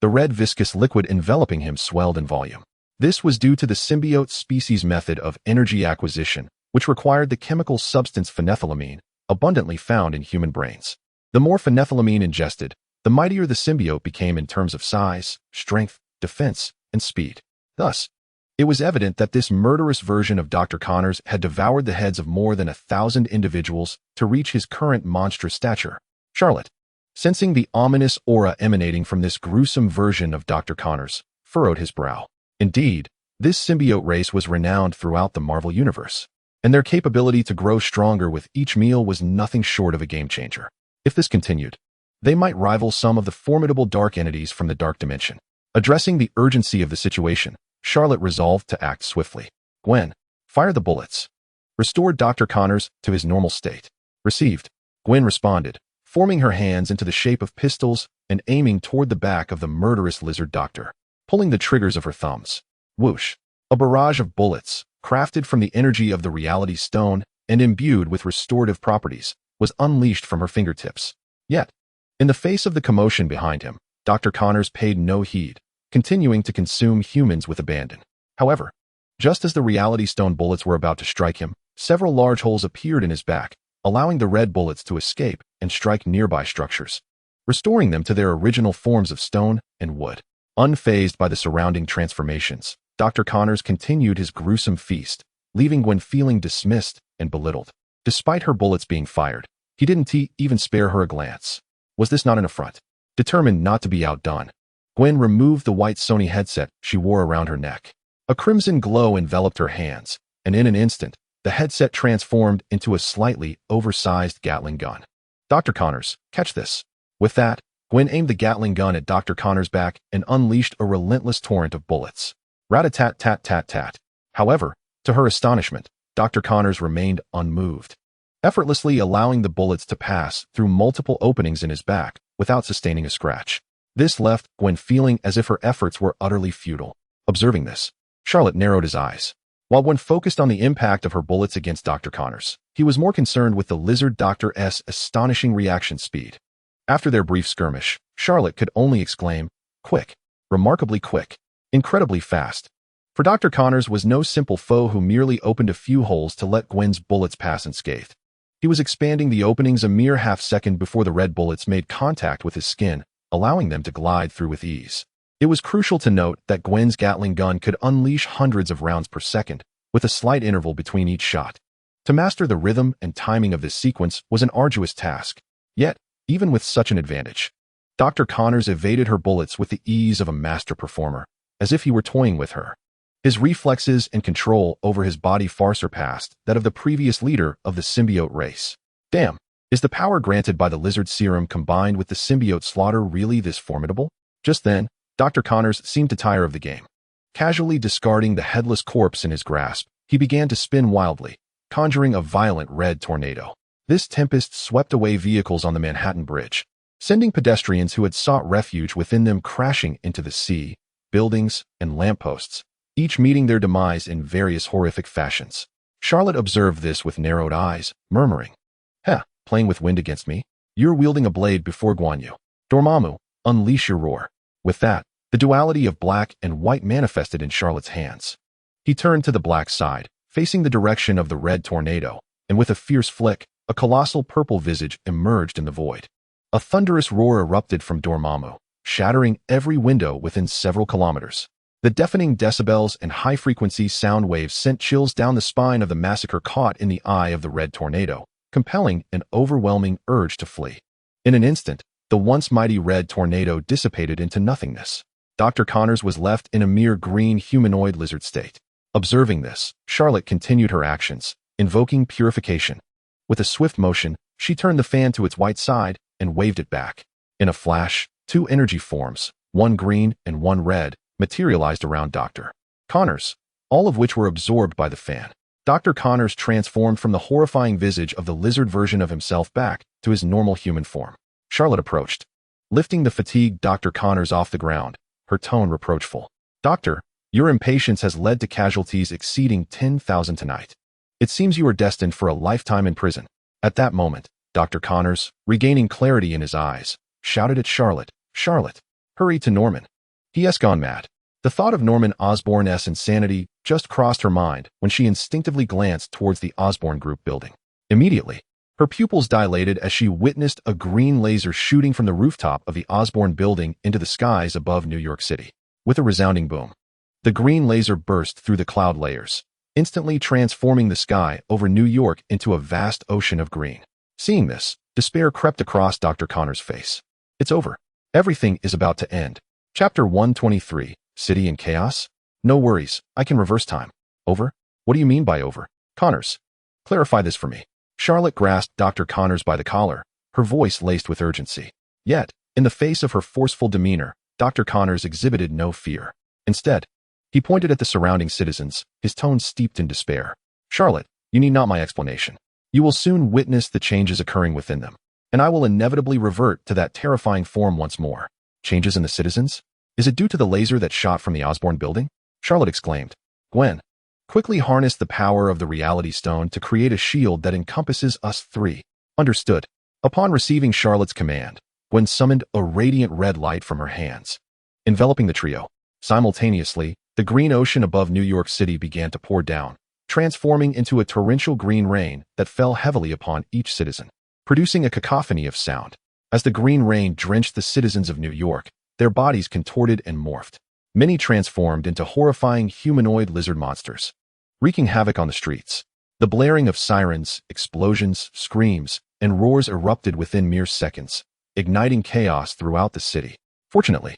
the red viscous liquid enveloping him swelled in volume. This was due to the symbiote species method of energy acquisition, which required the chemical substance phenethylamine, abundantly found in human brains. The more phenethylamine ingested, the mightier the symbiote became in terms of size, strength, defense, and speed. Thus, it was evident that this murderous version of Dr. Connors had devoured the heads of more than 1,000 individuals to reach his current monstrous stature. Charlotte, sensing the ominous aura emanating from this gruesome version of Dr. Connors, furrowed his brow. Indeed, this symbiote race was renowned throughout the Marvel Universe, and their capability to grow stronger with each meal was nothing short of a game-changer. If this continued, they might rival some of the formidable dark entities from the Dark Dimension. Addressing the urgency of the situation, Charlotte resolved to act swiftly. Gwen, fire the bullets. Restore Dr. Connors to his normal state. Received. Gwen responded, forming her hands into the shape of pistols and aiming toward the back of the murderous lizard doctor, pulling the triggers of her thumbs. Whoosh! A barrage of bullets, crafted from the energy of the Reality Stone and imbued with restorative properties, was unleashed from her fingertips. Yet, in the face of the commotion behind him, Dr. Connors paid no heed, continuing to consume humans with abandon. However, just as the Reality Stone bullets were about to strike him, several large holes appeared in his back, allowing the red bullets to escape and strike nearby structures, restoring them to their original forms of stone and wood. Unfazed by the surrounding transformations, Dr. Connors continued his gruesome feast, leaving Gwen feeling dismissed and belittled. Despite her bullets being fired, he didn't even spare her a glance. Was this not an affront? Determined not to be outdone, Gwen removed the white Sony headset she wore around her neck. A crimson glow enveloped her hands, and in an instant, the headset transformed into a slightly oversized Gatling gun. Dr. Connors, catch this. With that, Gwen aimed the Gatling gun at Dr. Connors' back and unleashed a relentless torrent of bullets. Rat-a-tat-tat-tat-tat. However, to her astonishment, Dr. Connors remained unmoved, effortlessly allowing the bullets to pass through multiple openings in his back without sustaining a scratch. This left Gwen feeling as if her efforts were utterly futile. Observing this, Charlotte narrowed his eyes. While Gwen focused on the impact of her bullets against Dr. Connors, he was more concerned with the lizard doctor's astonishing reaction speed. After their brief skirmish, Charlotte could only exclaim, "Quick, remarkably quick, incredibly fast." For Dr. Connors was no simple foe who merely opened a few holes to let Gwen's bullets pass unscathed. He was expanding the openings a mere half-second before the red bullets made contact with his skin, allowing them to glide through with ease. It was crucial to note that Gwen's Gatling gun could unleash hundreds of rounds per second, with a slight interval between each shot. To master the rhythm and timing of this sequence was an arduous task. Yet, even with such an advantage, Dr. Connors evaded her bullets with the ease of a master performer, as if he were toying with her. His reflexes and control over his body far surpassed that of the previous leader of the symbiote race. Damn, is the power granted by the lizard serum combined with the symbiote slaughter really this formidable? Just then, Dr. Connors seemed to tire of the game. Casually discarding the headless corpse in his grasp, he began to spin wildly, conjuring a violent red tornado. This tempest swept away vehicles on the Manhattan Bridge, sending pedestrians who had sought refuge within them crashing into the sea, buildings, and lampposts, each meeting their demise in various horrific fashions. Charlotte observed this with narrowed eyes, murmuring, "Heh, playing with wind against me? You're wielding a blade before Guan Yu. Dormammu, unleash your roar." With that, the duality of black and white manifested in Charlotte's hands. He turned to the black side, facing the direction of the red tornado, and with a fierce flick, a colossal purple visage emerged in the void. A thunderous roar erupted from Dormammu, shattering every window within several kilometers. The deafening decibels and high-frequency sound waves sent chills down the spine of the massacre caught in the eye of the red tornado, compelling an overwhelming urge to flee. In an instant, the once mighty red tornado dissipated into nothingness. Dr. Connors was left in a mere green humanoid lizard state. Observing this, Charlotte continued her actions, invoking purification. With a swift motion, she turned the fan to its white side and waved it back. In a flash, two energy forms, one green and one red, materialized around Dr. Connors, all of which were absorbed by the fan. Dr. Connors transformed from the horrifying visage of the lizard version of himself back to his normal human form. Charlotte approached, lifting the fatigued Dr. Connors off the ground, her tone reproachful. "Doctor, your impatience has led to casualties exceeding 10,000 tonight. It seems you are destined for a lifetime in prison." At that moment, Dr. Connors, regaining clarity in his eyes, shouted at Charlotte, "Charlotte, hurry to Norman. He has gone mad." The thought of Norman Osborn's insanity just crossed her mind when she instinctively glanced towards the Osborn Group building. Immediately, her pupils dilated as she witnessed a green laser shooting from the rooftop of the Osborn building into the skies above New York City. With a resounding boom, the green laser burst through the cloud layers, instantly transforming the sky over New York into a vast ocean of green. Seeing this, despair crept across Dr. Connors' face. "It's over. Everything is about to end." Chapter 123, City in Chaos? "No worries, I can reverse time." "Over? What do you mean by over? Connors, clarify this for me." Charlotte grasped Dr. Connors by the collar, her voice laced with urgency. Yet, in the face of her forceful demeanor, Dr. Connors exhibited no fear. Instead, he pointed at the surrounding citizens, his tone steeped in despair. "Charlotte, you need not my explanation. You will soon witness the changes occurring within them, and I will inevitably revert to that terrifying form once more." "Changes in the citizens? Is it due to the laser that shot from the Osborn building?" Charlotte exclaimed. "Gwen, quickly harness the power of the Reality Stone to create a shield that encompasses us three." "Understood." Upon receiving Charlotte's command, Gwen summoned a radiant red light from her hands, enveloping the trio. Simultaneously, the green ocean above New York City began to pour down, transforming into a torrential green rain that fell heavily upon each citizen, producing a cacophony of sound. As the green rain drenched the citizens of New York, their bodies contorted and morphed. Many transformed into horrifying humanoid lizard monsters, wreaking havoc on the streets. The blaring of sirens, explosions, screams, and roars erupted within mere seconds, igniting chaos throughout the city. Fortunately,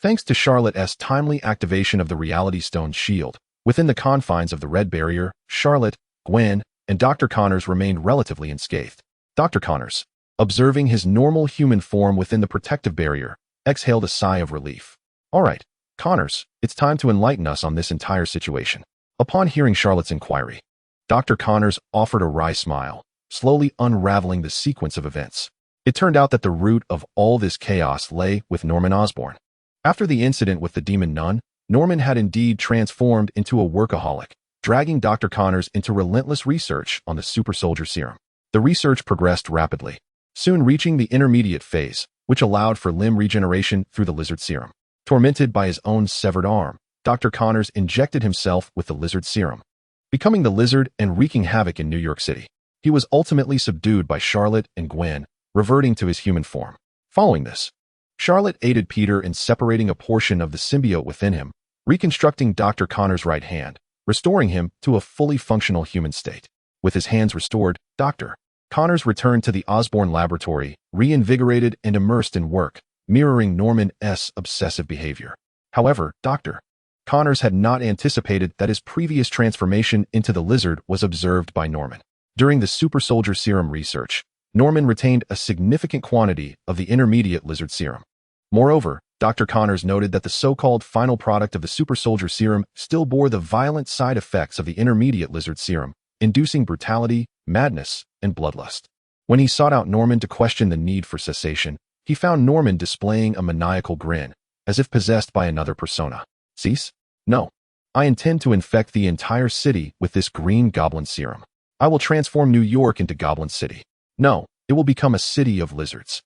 thanks to Charlotte's timely activation of the Reality Stone shield, within the confines of the Red Barrier, Charlotte, Gwen, and Dr. Connors remained relatively unscathed. Dr. Connors, observing his normal human form within the protective barrier, exhaled a sigh of relief. "All right, Connors, it's time to enlighten us on this entire situation." Upon hearing Charlotte's inquiry, Dr. Connors offered a wry smile, slowly unraveling the sequence of events. It turned out that the root of all this chaos lay with Norman Osborn. After the incident with the demon nun, Norman had indeed transformed into a workaholic, dragging Dr. Connors into relentless research on the super soldier serum. The research progressed rapidly, soon reaching the intermediate phase, which allowed for limb regeneration through the lizard serum. Tormented by his own severed arm, Dr. Connors injected himself with the lizard serum, becoming the lizard and wreaking havoc in New York City. He was ultimately subdued by Charlotte and Gwen, reverting to his human form. Following this, Charlotte aided Peter in separating a portion of the symbiote within him, reconstructing Dr. Connors' right hand, restoring him to a fully functional human state. With his hands restored, Dr. Connors returned to the Osborn laboratory, reinvigorated and immersed in work, mirroring Norman's obsessive behavior. However, Dr. Connors had not anticipated that his previous transformation into the lizard was observed by Norman. During the super soldier serum research, Norman retained a significant quantity of the intermediate lizard serum. Moreover, Dr. Connors noted that the so-called final product of the super soldier serum still bore the violent side effects of the intermediate lizard serum, inducing brutality, madness, and bloodlust. When he sought out Norman to question the need for cessation, he found Norman displaying a maniacal grin, as if possessed by another persona. Cease? No. I intend to infect the entire city with this green goblin serum. I will transform New York into Goblin City. No, it will become a city of lizards.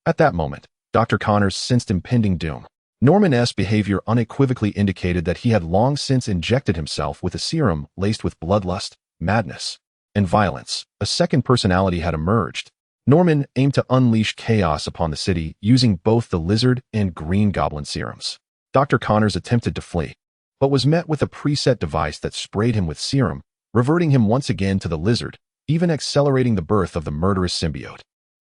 At that moment, Dr. Connors sensed impending doom. Norman's behavior unequivocally indicated that he had long since injected himself with a serum laced with bloodlust, madness, and violence. A second personality had emerged. Norman aimed to unleash chaos upon the city using both the lizard and green goblin serums. Dr. Connors attempted to flee, but was met with a preset device that sprayed him with serum, reverting him once again to the lizard, even accelerating the birth of the murderous symbiote.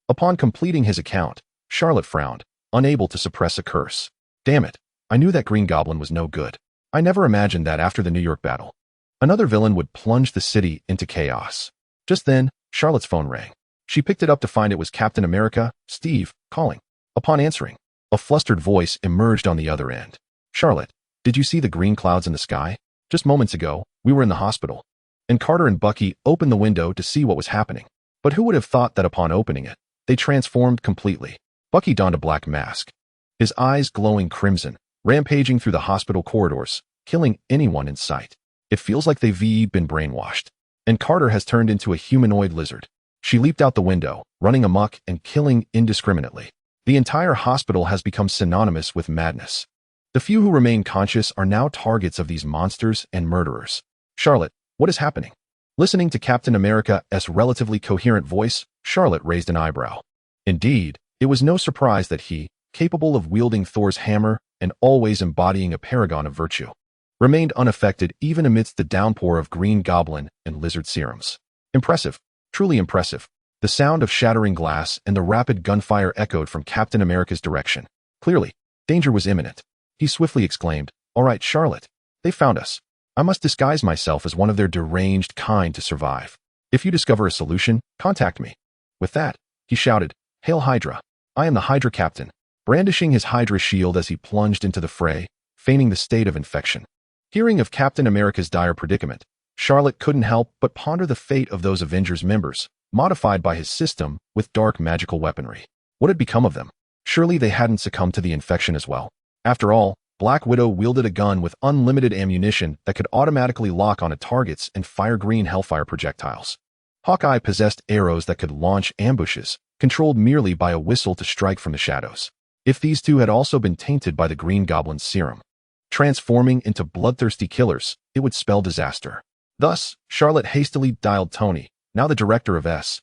Upon completing his account, Charlotte frowned, unable to suppress a curse. Damn it, I knew that Green Goblin was no good. I never imagined that after the New York battle, another villain would plunge the city into chaos. Just then, Charlotte's phone rang. She picked it up to find it was Captain America, Steve, calling. Upon answering, a flustered voice emerged on the other end. Charlotte, did you see the green clouds in the sky? Just moments ago, we were in the hospital, and Carter and Bucky opened the window to see what was happening. But who would have thought that upon opening it, they transformed completely? Bucky donned a black mask, his eyes glowing crimson, rampaging through the hospital corridors, killing anyone in sight. It feels like they've been brainwashed. And Carter has turned into a humanoid lizard. She leaped out the window, running amok and killing indiscriminately. The entire hospital has become synonymous with madness. The few who remain conscious are now targets of these monsters and murderers. Charlotte, what is happening? Listening to Captain America's relatively coherent voice, Charlotte raised an eyebrow. Indeed, it was no surprise that he, capable of wielding Thor's hammer and always embodying a paragon of virtue, remained unaffected even amidst the downpour of green goblin and lizard serums. Impressive, truly impressive. The sound of shattering glass and the rapid gunfire echoed from Captain America's direction. Clearly, danger was imminent. He swiftly exclaimed, "All right, Charlotte, they found us. I must disguise myself as one of their deranged kind to survive. If you discover a solution, contact me." With that, he shouted, "Hail Hydra! I am the Hydra Captain," brandishing his Hydra shield as he plunged into the fray, feigning the state of infection. Hearing of Captain America's dire predicament, Charlotte couldn't help but ponder the fate of those Avengers members, modified by his system with dark magical weaponry. What had become of them? Surely they hadn't succumbed to the infection as well. After all, Black Widow wielded a gun with unlimited ammunition that could automatically lock onto targets and fire green hellfire projectiles. Hawkeye possessed arrows that could launch ambushes, controlled merely by a whistle to strike from the shadows. If these two had also been tainted by the Green Goblin's serum, transforming into bloodthirsty killers, it would spell disaster. Thus, Charlotte hastily dialed Tony, now the director of S.H.I.L.D.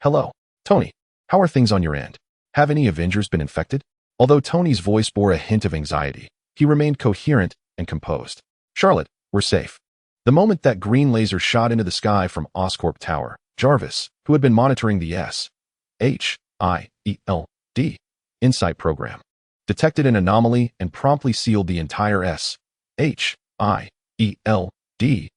"Hello, Tony. How are things on your end? Have any Avengers been infected?" Although Tony's voice bore a hint of anxiety, he remained coherent and composed. "Charlotte, we're safe." The moment that green laser shot into the sky from Oscorp Tower, Jarvis, who had been monitoring the S.H.I.L.D. Insight program, detected an anomaly and promptly sealed the entire S.H.I.L.D.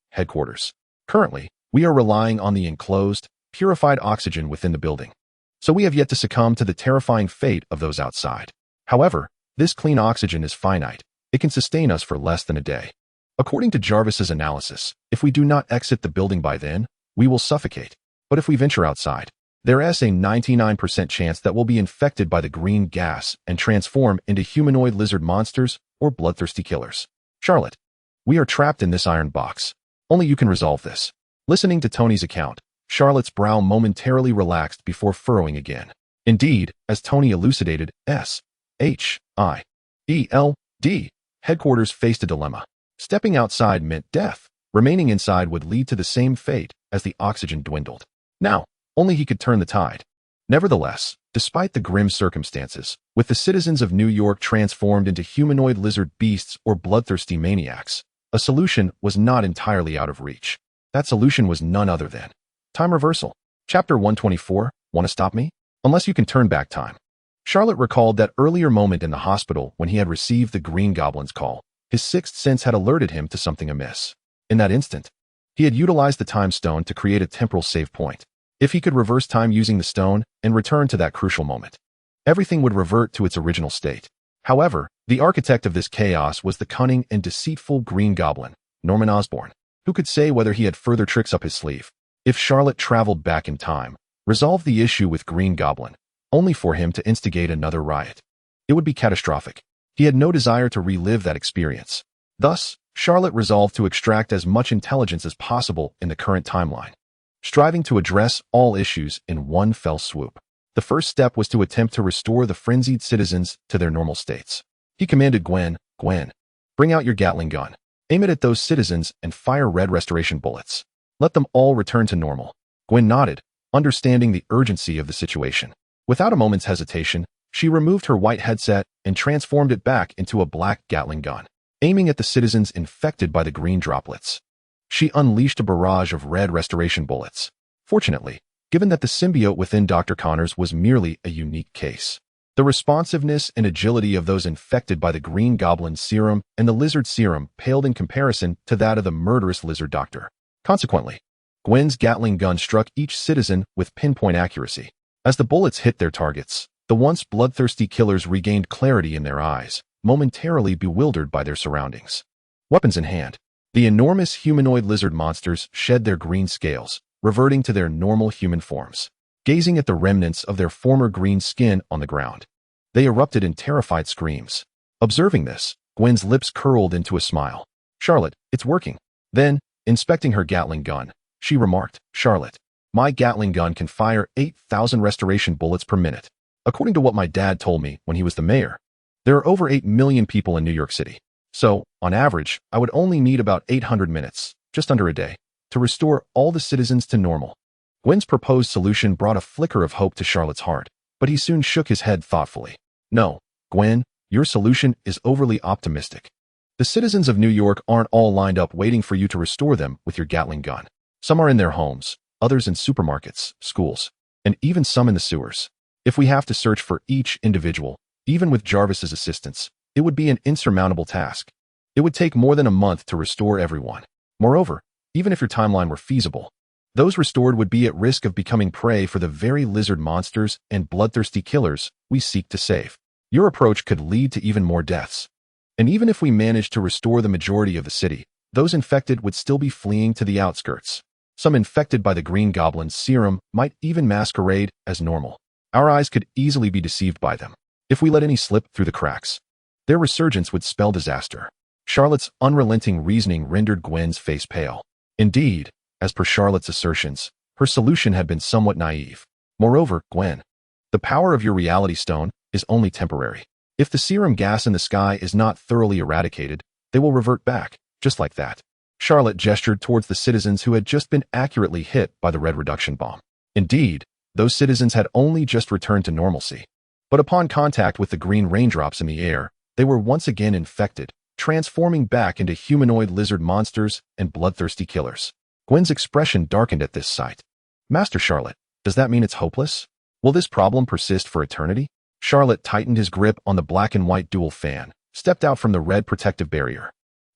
headquarters. Currently, we are relying on the enclosed, purified oxygen within the building, so we have yet to succumb to the terrifying fate of those outside. However, this clean oxygen is finite. It can sustain us for less than a day. According to Jarvis's analysis, if we do not exit the building by then, we will suffocate. But if we venture outside, there is a 99% chance that we'll be infected by the green gas and transform into humanoid lizard monsters or bloodthirsty killers. Charlotte, We are trapped in this iron box. Only you can resolve this. Listening to Tony's account, Charlotte's brow momentarily relaxed before furrowing again. Indeed, as Tony elucidated, S.H.I.E.L.D. headquarters faced a dilemma. Stepping outside meant death. Remaining inside would lead to the same fate as the oxygen dwindled. Now, only he could turn the tide. Nevertheless, despite the grim circumstances, with the citizens of New York transformed into humanoid lizard beasts or bloodthirsty maniacs, a solution was not entirely out of reach. That solution was none other than time reversal. Chapter 124, Want to stop me? Unless you can turn back time. Charlotte recalled that earlier moment in the hospital when he had received the Green Goblin's call. His sixth sense had alerted him to something amiss. In that instant, he had utilized the time stone to create a temporal save point. If he could reverse time using the stone and return to that crucial moment, everything would revert to its original state. However, the architect of this chaos was the cunning and deceitful Green Goblin, Norman Osborn. Who could say whether he had further tricks up his sleeve? If Charlotte traveled back in time, resolved the issue with Green Goblin, only for him to instigate another riot, it would be catastrophic. He had no desire to relive that experience. Thus, Charlotte resolved to extract as much intelligence as possible in the current timeline, striving to address all issues in one fell swoop. The first step was to attempt to restore the frenzied citizens to their normal states. He commanded Gwen, bring out your Gatling gun. Aim it at those citizens and fire red restoration bullets. Let them all return to normal. Gwen nodded, understanding the urgency of the situation. Without a moment's hesitation, she removed her white headset and transformed it back into a black Gatling gun, aiming at the citizens infected by the green droplets. She unleashed a barrage of red restoration bullets. Fortunately, given that the symbiote within Dr. Connors was merely a unique case, the responsiveness and agility of those infected by the Green Goblin's serum and the lizard serum paled in comparison to that of the murderous lizard doctor. Consequently, Gwen's Gatling gun struck each citizen with pinpoint accuracy. As the bullets hit their targets, the once bloodthirsty killers regained clarity in their eyes, momentarily bewildered by their surroundings. Weapons in hand, the enormous humanoid lizard monsters shed their green scales, reverting to their normal human forms. Gazing at the remnants of their former green skin on the ground, they erupted in terrified screams. Observing this, Gwen's lips curled into a smile. Charlotte, it's working. Then, inspecting her Gatling gun, she remarked, Charlotte, my Gatling gun can fire 8,000 restoration bullets per minute. According to what my dad told me when he was the mayor, there are over 8 million people in New York City. So, on average, I would only need about 800 minutes, just under a day, to restore all the citizens to normal. Gwen's proposed solution brought a flicker of hope to Charlotte's heart, but he soon shook his head thoughtfully. No, Gwen, your solution is overly optimistic. The citizens of New York aren't all lined up waiting for you to restore them with your Gatling gun. Some are in their homes, others in supermarkets, schools, and even some in the sewers. If we have to search for each individual, even with Jarvis's assistance, it would be an insurmountable task. It would take more than a month to restore everyone. Moreover, even if your timeline were feasible, those restored would be at risk of becoming prey for the very lizard monsters and bloodthirsty killers we seek to save. Your approach could lead to even more deaths. And even if we managed to restore the majority of the city, those infected would still be fleeing to the outskirts. Some infected by the Green Goblin's serum might even masquerade as normal. Our eyes could easily be deceived by them. If we let any slip through the cracks, their resurgence would spell disaster. Charlotte's unrelenting reasoning rendered Gwen's face pale. Indeed, as per Charlotte's assertions, her solution had been somewhat naive. Moreover, Gwen, the power of your reality stone is only temporary. If the serum gas in the sky is not thoroughly eradicated, they will revert back, just like that. Charlotte gestured towards the citizens who had just been accurately hit by the red reduction bomb. Indeed, those citizens had only just returned to normalcy. But upon contact with the green raindrops in the air, they were once again infected, transforming back into humanoid lizard monsters and bloodthirsty killers. Gwen's expression darkened at this sight. Master Charlotte, does that mean it's hopeless? Will this problem persist for eternity? Charlotte tightened his grip on the black and white dual fan, stepped out from the red protective barrier,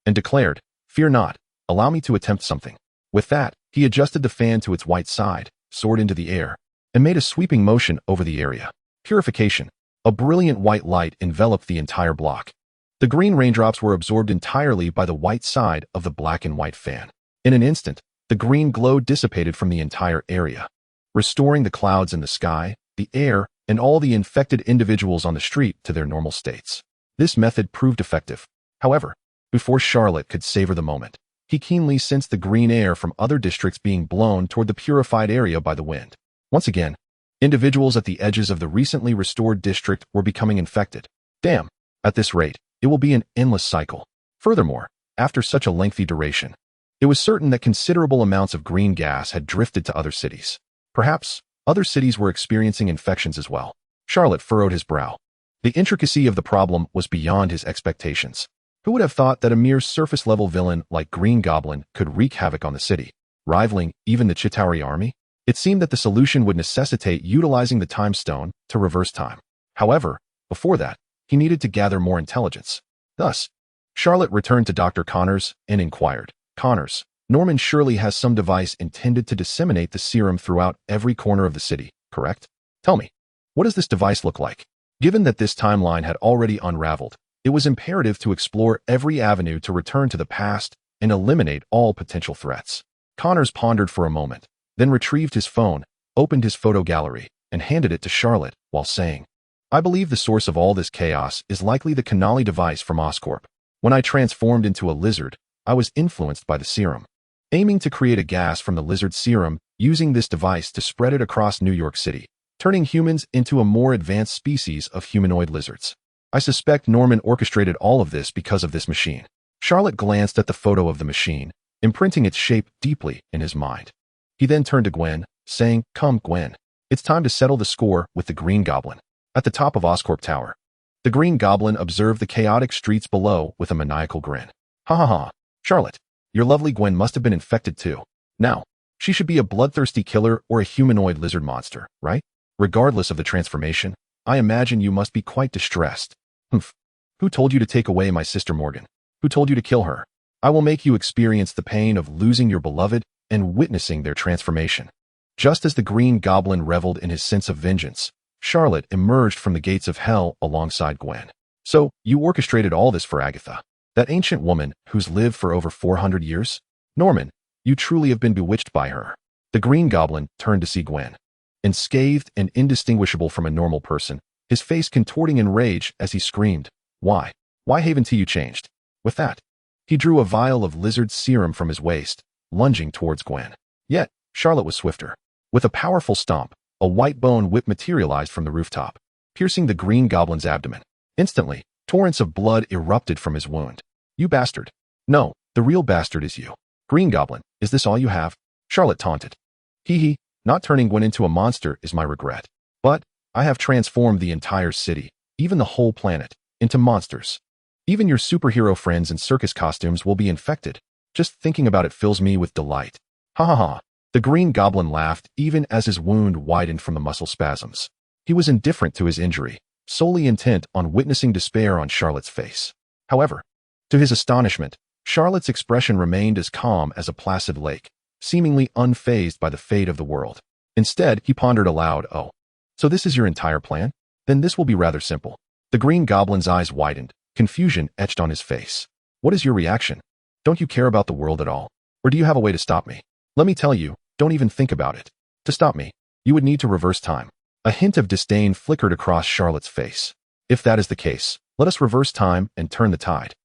and declared, Fear not, allow me to attempt something. With that, he adjusted the fan to its white side, soared into the air, and made a sweeping motion over the area. Purification. A brilliant white light enveloped the entire block. The green raindrops were absorbed entirely by the white side of the black and white fan. In an instant, the green glow dissipated from the entire area, restoring the clouds in the sky, the air, and all the infected individuals on the street to their normal states. This method proved effective. However, Before Charlotte could savor the moment, he keenly sensed the green air from other districts being blown toward the purified area by the wind. Once again, individuals at the edges of the recently restored district were becoming infected. Damn, at this rate, it will be an endless cycle. Furthermore, after such a lengthy duration, it was certain that considerable amounts of green gas had drifted to other cities. Perhaps, other cities were experiencing infections as well. Charlotte furrowed his brow. The intricacy of the problem was beyond his expectations. Who would have thought that a mere surface-level villain like Green Goblin could wreak havoc on the city, rivaling even the Chitauri army? It seemed that the solution would necessitate utilizing the Time Stone to reverse time. However, before that, he needed to gather more intelligence. Thus, Charlotte returned to Dr. Connors and inquired, "Connors, Norman surely has some device intended to disseminate the serum throughout every corner of the city, correct? Tell me, what does this device look like?" Given that this timeline had already unraveled, it was imperative to explore every avenue to return to the past and eliminate all potential threats. Connors pondered for a moment, then retrieved his phone, opened his photo gallery, and handed it to Charlotte while saying, "I believe the source of all this chaos is likely the Canali device from Oscorp. When I transformed into a lizard, I was influenced by the serum, aiming to create a gas from the lizard serum, using this device to spread it across New York City, turning humans into a more advanced species of humanoid lizards. I suspect Norman orchestrated all of this because of this machine." Charlotte glanced at the photo of the machine, imprinting its shape deeply in his mind. He then turned to Gwen, saying, "Come, Gwen. It's time to settle the score with the Green Goblin." At the top of Oscorp Tower, the Green Goblin observed the chaotic streets below with a maniacal grin. "Ha ha ha. Charlotte, your lovely Gwen must have been infected too. Now, she should be a bloodthirsty killer or a humanoid lizard monster, right? Regardless of the transformation, I imagine you must be quite distressed. Humph. Who told you to take away my sister Morgan? Who told you to kill her? I will make you experience the pain of losing your beloved and witnessing their transformation." Just as the Green Goblin reveled in his sense of vengeance, Charlotte emerged from the gates of hell alongside Gwen. "So, you orchestrated all this for Agatha, that ancient woman who's lived for over 400 years? Norman, you truly have been bewitched by her." The Green Goblin turned to see Gwen. Unscathed and indistinguishable from a normal person, his face contorting in rage as he screamed, "Why? Why haven't you changed?" With that, he drew a vial of lizard serum from his waist, lunging towards Gwen. Yet, Charlotte was swifter. With a powerful stomp, a white bone whip materialized from the rooftop, piercing the Green Goblin's abdomen. Instantly, torrents of blood erupted from his wound. "You bastard. No, the real bastard is you. Green Goblin, is this all you have?" Charlotte taunted. "Hee hee, not turning Gwen into a monster is my regret. But, I have transformed the entire city, even the whole planet, into monsters. Even your superhero friends in circus costumes will be infected. Just thinking about it fills me with delight." "Ha ha ha." The Green Goblin laughed even as his wound widened from the muscle spasms. He was indifferent to his injury, solely intent on witnessing despair on Charlotte's face. However, to his astonishment, Charlotte's expression remained as calm as a placid lake, seemingly unfazed by the fate of the world. Instead, he pondered aloud, "Oh, so this is your entire plan? Then this will be rather simple." The Green Goblin's eyes widened, confusion etched on his face. "What is your reaction? Don't you care about the world at all? Or do you have a way to stop me? Let me tell you, don't even think about it. To stop me, you would need to reverse time." A hint of disdain flickered across Charlotte's face. "If that is the case, let us reverse time and turn the tide."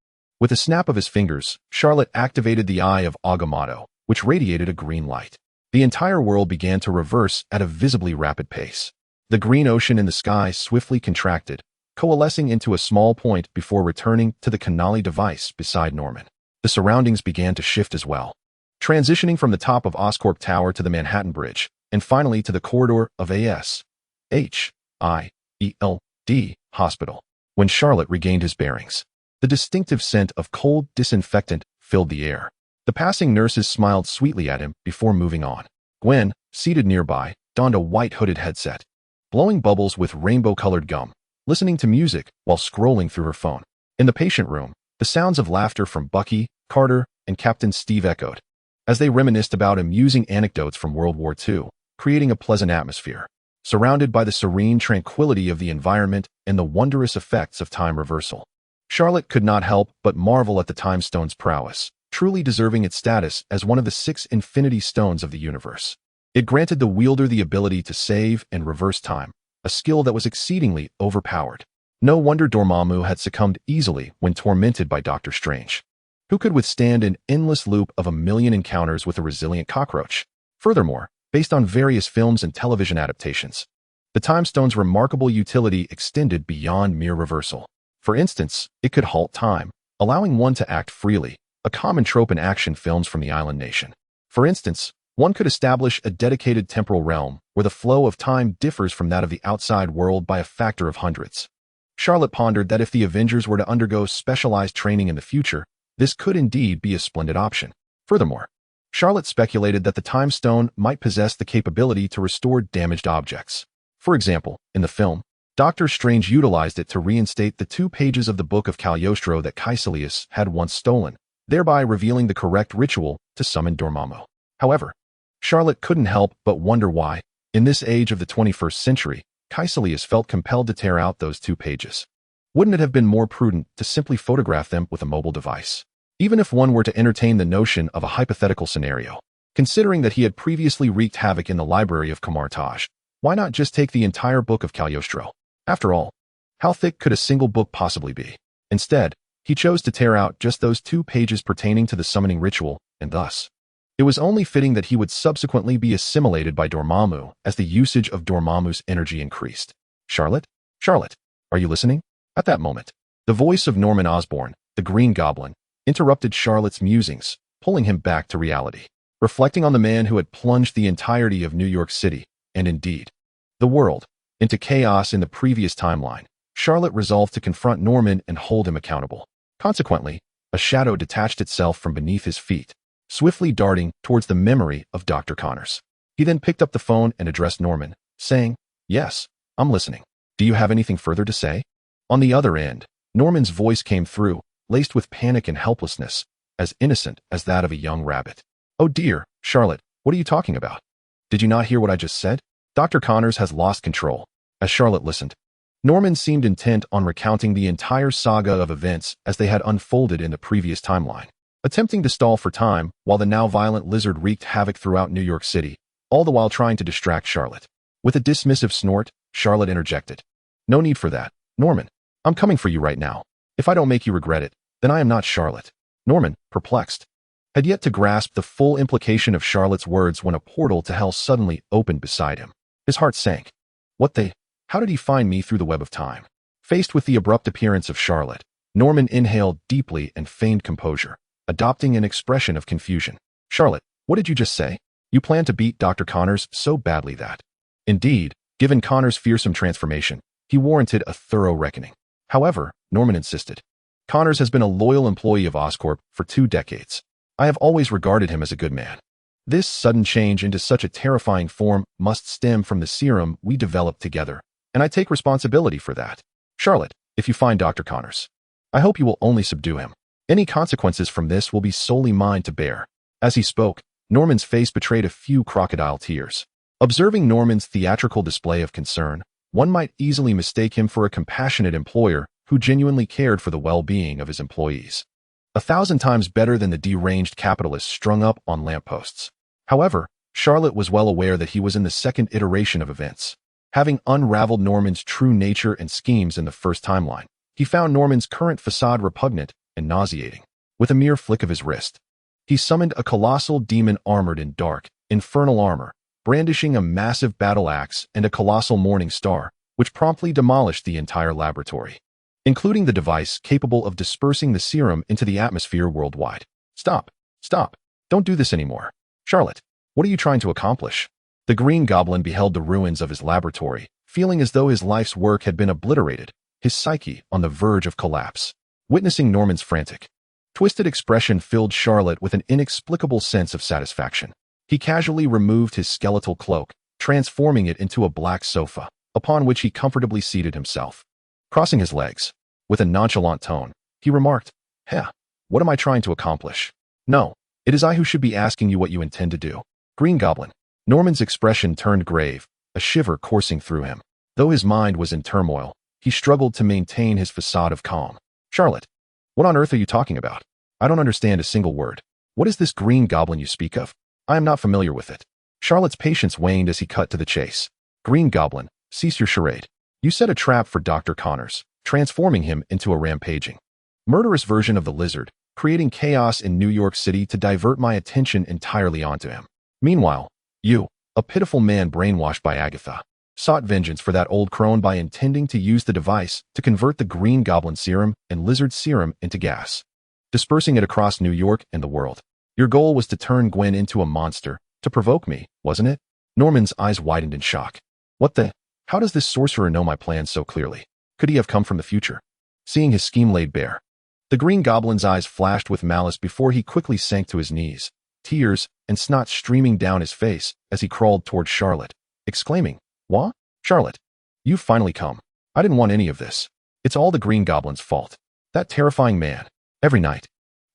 With a snap of his fingers, Charlotte activated the Eye of Agamotto, which radiated a green light. The entire world began to reverse at a visibly rapid pace. The green ocean in the sky swiftly contracted, coalescing into a small point before returning to the Canali device beside Norman. The surroundings began to shift as well, transitioning from the top of Oscorp Tower to the Manhattan Bridge, and finally to the corridor of A.S.H.I.E.L.D. Hospital. When Charlotte regained his bearings, the distinctive scent of cold disinfectant filled the air. The passing nurses smiled sweetly at him before moving on. Gwen, seated nearby, donned a white hooded headset, blowing bubbles with rainbow-colored gum, listening to music while scrolling through her phone. In the patient room, the sounds of laughter from Bucky, Carter, and Captain Steve echoed, as they reminisced about amusing anecdotes from World War II, creating a pleasant atmosphere, surrounded by the serene tranquility of the environment and the wondrous effects of time reversal. Charlotte could not help but marvel at the Time Stone's prowess, truly deserving its status as one of the 6 Infinity Stones of the universe. It granted the wielder the ability to save and reverse time, a skill that was exceedingly overpowered. No wonder Dormammu had succumbed easily when tormented by Doctor Strange. Who could withstand an endless loop of 1,000,000 encounters with a resilient cockroach? Furthermore, based on various films and television adaptations, the Time Stone's remarkable utility extended beyond mere reversal. For instance, it could halt time, allowing one to act freely, a common trope in action films from the island nation. For instance, one could establish a dedicated temporal realm where the flow of time differs from that of the outside world by a factor of hundreds. Charlotte pondered that if the Avengers were to undergo specialized training in the future, this could indeed be a splendid option. Furthermore, Charlotte speculated that the Time Stone might possess the capability to restore damaged objects. For example, in the film, Doctor Strange utilized it to reinstate the 2 pages of the Book of Cagliostro that Caecilius had once stolen, thereby revealing the correct ritual to summon Dormammu. However, Charlotte couldn't help but wonder why, in this age of the 21st century, Caecilius felt compelled to tear out those 2 pages. Wouldn't it have been more prudent to simply photograph them with a mobile device? Even if one were to entertain the notion of a hypothetical scenario, considering that he had previously wreaked havoc in the library of Kamar-Taj, why not just take the entire Book of Cagliostro? After all, how thick could a single book possibly be? Instead, he chose to tear out just those 2 pages pertaining to the summoning ritual, and thus, it was only fitting that he would subsequently be assimilated by Dormammu as the usage of Dormammu's energy increased. Charlotte? Charlotte, are you listening? At that moment, the voice of Norman Osborn, the Green Goblin, interrupted Charlotte's musings, pulling him back to reality. Reflecting on the man who had plunged the entirety of New York City, and indeed, the world, into chaos in the previous timeline, Charlotte resolved to confront Norman and hold him accountable. Consequently, a shadow detached itself from beneath his feet, swiftly darting towards the memory of Dr. Connors. He then picked up the phone and addressed Norman, saying, "Yes, I'm listening. Do you have anything further to say?" On the other end, Norman's voice came through, laced with panic and helplessness, as innocent as that of a young rabbit. "Oh dear, Charlotte, what are you talking about? Did you not hear what I just said? Dr. Connors has lost control." As Charlotte listened, Norman seemed intent on recounting the entire saga of events as they had unfolded in the previous timeline, attempting to stall for time while the now violent lizard wreaked havoc throughout New York City, all the while trying to distract Charlotte. With a dismissive snort, Charlotte interjected, "No need for that, Norman. I'm coming for you right now. If I don't make you regret it, then I am not Charlotte." Norman, perplexed, had yet to grasp the full implication of Charlotte's words when a portal to hell suddenly opened beside him. His heart sank. How did he find me through the web of time? Faced with the abrupt appearance of Charlotte, Norman inhaled deeply and feigned composure, adopting an expression of confusion. "Charlotte, what did you just say? You plan to beat Dr. Connors so badly that..." Indeed, given Connors' fearsome transformation, he warranted a thorough reckoning. However, Norman insisted, "Connors has been a loyal employee of Oscorp for 2 decades. I have always regarded him as a good man. This sudden change into such a terrifying form must stem from the serum we developed together, and I take responsibility for that. Charlotte, if you find Dr. Connors, I hope you will only subdue him. Any consequences from this will be solely mine to bear." As he spoke, Norman's face betrayed a few crocodile tears. Observing Norman's theatrical display of concern, one might easily mistake him for a compassionate employer who genuinely cared for the well-being of his employees. 1,000 times better than the deranged capitalist strung up on lampposts. However, Charlotte was well aware that he was in the second iteration of events. Having unraveled Norman's true nature and schemes in the first timeline, he found Norman's current facade repugnant and nauseating. With a mere flick of his wrist, he summoned a colossal demon armored in dark, infernal armor, brandishing a massive battle axe and a colossal morning star, which promptly demolished the entire laboratory, including the device capable of dispersing the serum into the atmosphere worldwide. Stop. Don't do this anymore. Charlotte, what are you trying to accomplish?" The Green Goblin beheld the ruins of his laboratory, feeling as though his life's work had been obliterated, his psyche on the verge of collapse. Witnessing Norman's frantic, twisted expression filled Charlotte with an inexplicable sense of satisfaction. He casually removed his skeletal cloak, transforming it into a black sofa, upon which he comfortably seated himself. Crossing his legs, with a nonchalant tone, he remarked, "What am I trying to accomplish? No, it is I who should be asking you what you intend to do." Green Goblin. Norman's expression turned grave, a shiver coursing through him. Though his mind was in turmoil, he struggled to maintain his facade of calm. "Charlotte, what on earth are you talking about? I don't understand a single word. What is this Green Goblin you speak of? I am not familiar with it." Charlotte's patience waned as he cut to the chase. "Green Goblin, cease your charade. You set a trap for Dr. Connors, transforming him into a rampaging, murderous version of the lizard creating chaos in New York City to divert my attention entirely onto him. Meanwhile, you, a pitiful man brainwashed by Agatha, sought vengeance for that old crone by intending to use the device to convert the Green Goblin serum and Lizard serum into gas, dispersing it across New York and the world. Your goal was to turn Gwen into a monster, to provoke me, wasn't it? Norman's eyes widened in shock. What the? How does this sorcerer know my plans so clearly? Could he have come from the future? Seeing his scheme laid bare, the Green Goblin's eyes flashed with malice before he quickly sank to his knees, tears and snot streaming down his face as he crawled toward Charlotte, exclaiming, "What? Charlotte, you've finally come. I didn't want any of this. It's all the Green Goblin's fault. That terrifying man. Every night,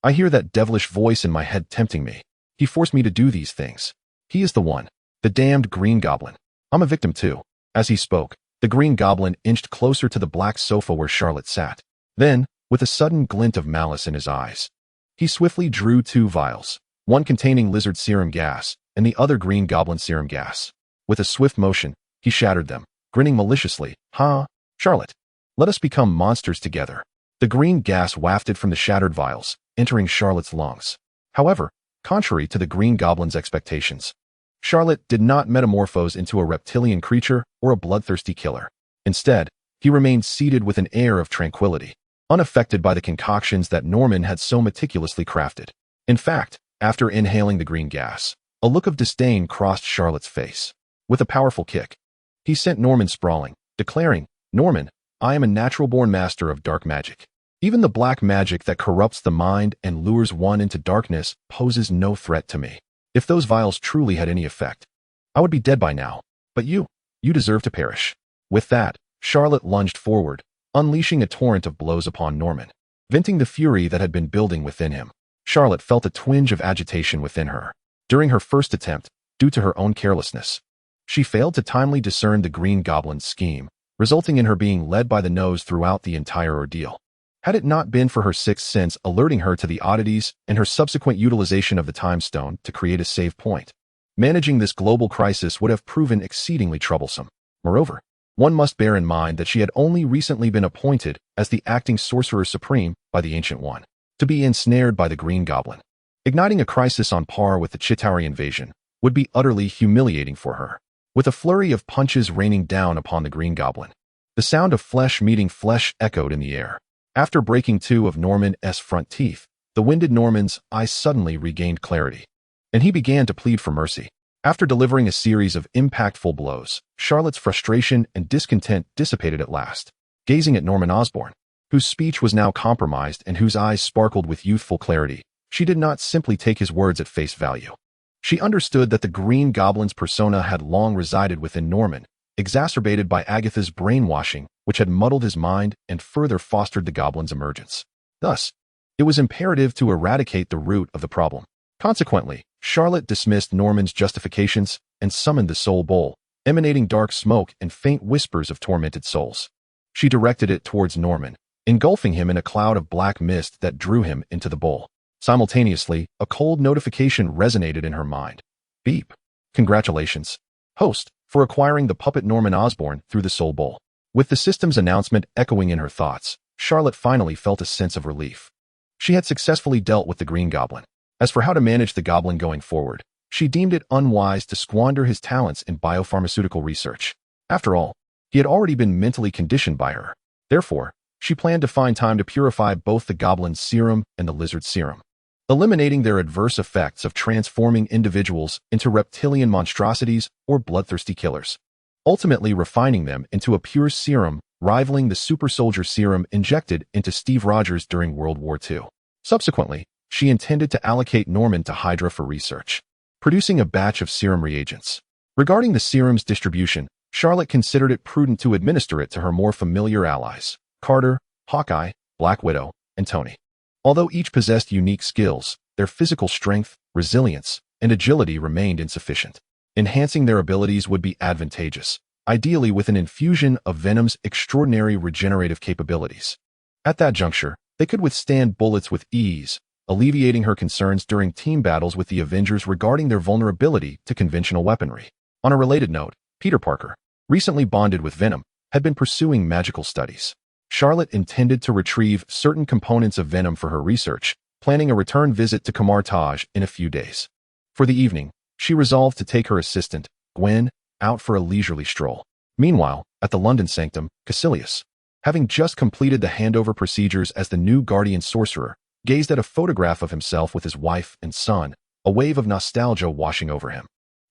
I hear that devilish voice in my head tempting me. He forced me to do these things. He is the one. The damned Green Goblin. I'm a victim too." As he spoke, the Green Goblin inched closer to the black sofa where Charlotte sat. Then, with a sudden glint of malice in his eyes, he swiftly drew 2 vials, one containing Lizard serum gas and the other Green Goblin serum gas. With a swift motion, he shattered them, grinning maliciously. "Ha, Charlotte, let us become monsters together." The green gas wafted from the shattered vials, entering Charlotte's lungs. However, contrary to the Green Goblin's expectations, Charlotte did not metamorphose into a reptilian creature or a bloodthirsty killer. Instead, he remained seated with an air of tranquility, unaffected by the concoctions that Norman had so meticulously crafted. In fact, after inhaling the green gas, a look of disdain crossed Charlotte's face. With a powerful kick, he sent Norman sprawling, declaring, "Norman, I am a natural-born master of dark magic. Even the black magic that corrupts the mind and lures one into darkness poses no threat to me. If those vials truly had any effect, I would be dead by now. But you deserve to perish." With that, Charlotte lunged forward, unleashing a torrent of blows upon Norman, venting the fury that had been building within him. Charlotte felt a twinge of agitation within her. During her first attempt, due to her own carelessness, she failed to timely discern the Green Goblin's scheme, resulting in her being led by the nose throughout the entire ordeal. Had it not been for her sixth sense alerting her to the oddities and her subsequent utilization of the time stone to create a save point, managing this global crisis would have proven exceedingly troublesome. Moreover, one must bear in mind that she had only recently been appointed as the acting Sorcerer Supreme by the Ancient One, to be ensnared by the Green Goblin. Igniting a crisis on par with the Chitauri invasion would be utterly humiliating for her. With a flurry of punches raining down upon the Green Goblin, the sound of flesh meeting flesh echoed in the air. After breaking 2 of Norman's front teeth, the winded Norman's eyes suddenly regained clarity, and he began to plead for mercy. After delivering a series of impactful blows, Charlotte's frustration and discontent dissipated at last. Gazing at Norman Osborn, whose speech was now compromised and whose eyes sparkled with youthful clarity, she did not simply take his words at face value. She understood that the Green Goblin's persona had long resided within Norman, exacerbated by Agatha's brainwashing, which had muddled his mind and further fostered the Goblin's emergence. Thus, it was imperative to eradicate the root of the problem. Consequently, Charlotte dismissed Norman's justifications and summoned the Soul Bowl, emanating dark smoke and faint whispers of tormented souls. She directed it towards Norman, engulfing him in a cloud of black mist that drew him into the bowl. Simultaneously, a cold notification resonated in her mind. Beep. Congratulations, host, for acquiring the puppet Norman Osborn through the Soul Bowl. With the system's announcement echoing in her thoughts, Charlotte finally felt a sense of relief. She had successfully dealt with the Green Goblin. As for how to manage the Goblin going forward, she deemed it unwise to squander his talents in biopharmaceutical research. After all, he had already been mentally conditioned by her. Therefore, she planned to find time to purify both the Goblin's serum and the Lizard serum, eliminating their adverse effects of transforming individuals into reptilian monstrosities or bloodthirsty killers, ultimately refining them into a pure serum rivaling the super soldier serum injected into Steve Rogers during World War II. Subsequently, she intended to allocate Norman to Hydra for research, producing a batch of serum reagents. Regarding the serum's distribution, Charlotte considered it prudent to administer it to her more familiar allies, Carter, Hawkeye, Black Widow, and Tony. Although each possessed unique skills, their physical strength, resilience, and agility remained insufficient. Enhancing their abilities would be advantageous, ideally with an infusion of Venom's extraordinary regenerative capabilities. At that juncture, they could withstand bullets with ease, alleviating her concerns during team battles with the Avengers regarding their vulnerability to conventional weaponry. On a related note, Peter Parker, recently bonded with Venom, had been pursuing magical studies. Charlotte intended to retrieve certain components of Venom for her research, planning a return visit to Kamar-Taj in a few days. For the evening, she resolved to take her assistant, Gwen, out for a leisurely stroll. Meanwhile, at the London sanctum, Caecilius, having just completed the handover procedures as the new guardian sorcerer, gazed at a photograph of himself with his wife and son, a wave of nostalgia washing over him.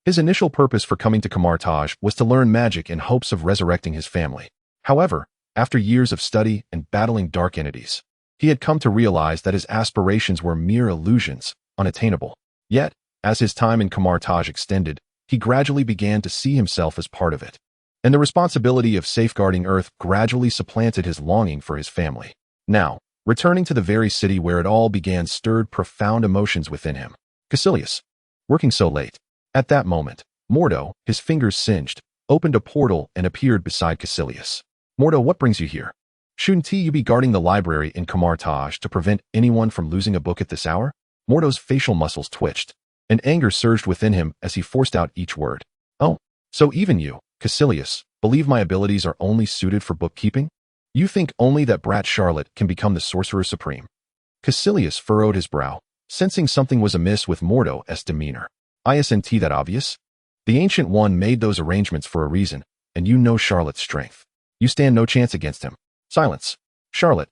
His initial purpose for coming to Kamar-Taj was to learn magic in hopes of resurrecting his family. However, after years of study and battling dark entities, he had come to realize that his aspirations were mere illusions, unattainable. Yet, as his time in Kamar-Taj extended, he gradually began to see himself as part of it. And the responsibility of safeguarding Earth gradually supplanted his longing for his family. Now, returning to the very city where it all began stirred profound emotions within him. Caecilius, working so late. At that moment, Mordo, his fingers singed, opened a portal and appeared beside Caecilius. Mordo, what brings you here? Shouldn't you be guarding the library in Kamar-Taj to prevent anyone from losing a book at this hour? Mordo's facial muscles twitched, and anger surged within him as he forced out each word. Oh, so even you, Caecilius, believe my abilities are only suited for bookkeeping? You think only that brat Charlot can become the Sorcerer Supreme? Caecilius furrowed his brow, sensing something was amiss with Mordo's demeanor. Isn't that obvious? The Ancient One made those arrangements for a reason, and you know Charlot's strength. You stand no chance against him. Silence. Charlot,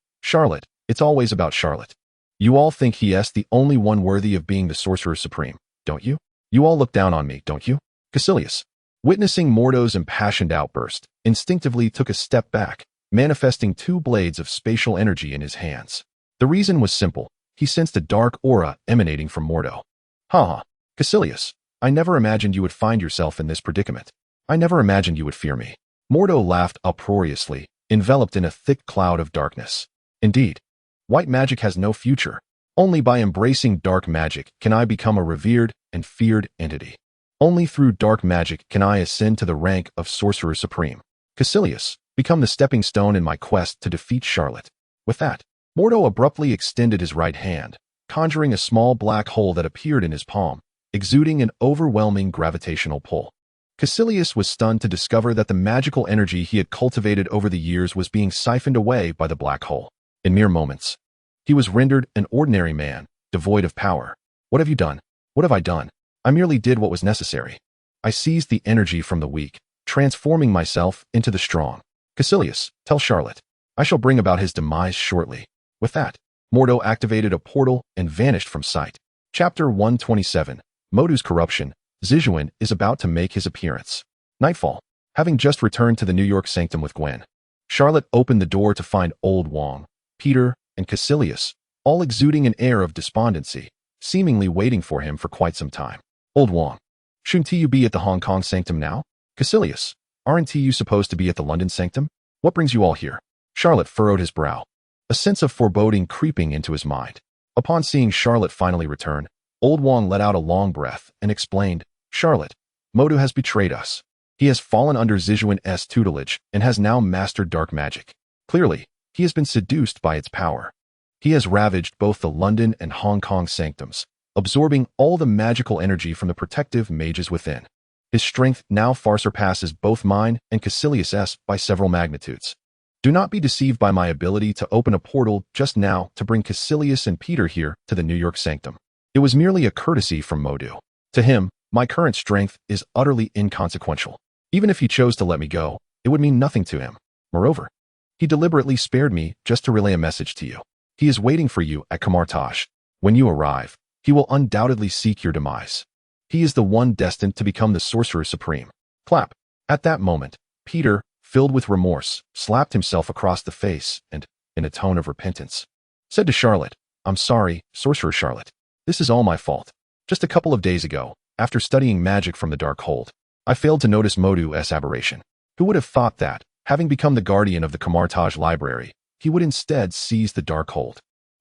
it's always about Charlot. You all think he's the only one worthy of being the Sorcerer Supreme, don't you? You all look down on me, don't you? Caecilius, witnessing Mordo's impassioned outburst, instinctively took a step back, manifesting two blades of spatial energy in his hands. The reason was simple. He sensed a dark aura emanating from Mordo. Ha! Caecilius, I never imagined you would find yourself in this predicament. I never imagined you would fear me. Mordo laughed uproariously, enveloped in a thick cloud of darkness. Indeed, white magic has no future. Only by embracing dark magic can I become a revered and feared entity. Only through dark magic can I ascend to the rank of Sorcerer Supreme. Caecilius, become the stepping stone in my quest to defeat Charlot. With that, Mordo abruptly extended his right hand, conjuring a small black hole that appeared in his palm, exuding an overwhelming gravitational pull. Caecilius was stunned to discover that the magical energy he had cultivated over the years was being siphoned away by the black hole. In mere moments, he was rendered an ordinary man, devoid of power. What have you done? What have I done? I merely did what was necessary. I seized the energy from the weak, transforming myself into the strong. Caecilius, tell Charlot. I shall bring about his demise shortly. With that, Mordo activated a portal and vanished from sight. Chapter 127, Modu's Corruption. Zizhuan is about to make his appearance. Nightfall. Having just returned to the New York sanctum with Gwen, Charlot opened the door to find Old Wong, Peter, and Caecilius, all exuding an air of despondency, seemingly waiting for him for quite some time. Old Wong, shouldn't you be at the Hong Kong sanctum now? Caecilius, aren't you supposed to be at the London sanctum? What brings you all here? Charlot furrowed his brow, a sense of foreboding creeping into his mind. Upon seeing Charlot finally return, Old Wong let out a long breath and explained, Charlot, Modu has betrayed us. He has fallen under Zizhuan's tutelage and has now mastered dark magic. Clearly, he has been seduced by its power. He has ravaged both the London and Hong Kong sanctums, absorbing all the magical energy from the protective mages within. His strength now far surpasses both mine and Caecilius's by several magnitudes. Do not be deceived by my ability to open a portal just now to bring Caecilius and Peter here to the New York sanctum. It was merely a courtesy from Modu. To him, my current strength is utterly inconsequential. Even if he chose to let me go, it would mean nothing to him. Moreover, he deliberately spared me just to relay a message to you. He is waiting for you at Kamar-Taj. When you arrive, he will undoubtedly seek your demise. He is the one destined to become the Sorcerer Supreme. Clap. At that moment, Peter, filled with remorse, slapped himself across the face and, in a tone of repentance, said to Charlot, I'm sorry, Sorcerer Charlot. This is all my fault. Just a couple of days ago, after studying magic from the Dark Hold, I failed to notice Modu's aberration. Who would have thought that, having become the guardian of the Kamar-Taj library, he would instead seize the Dark Hold?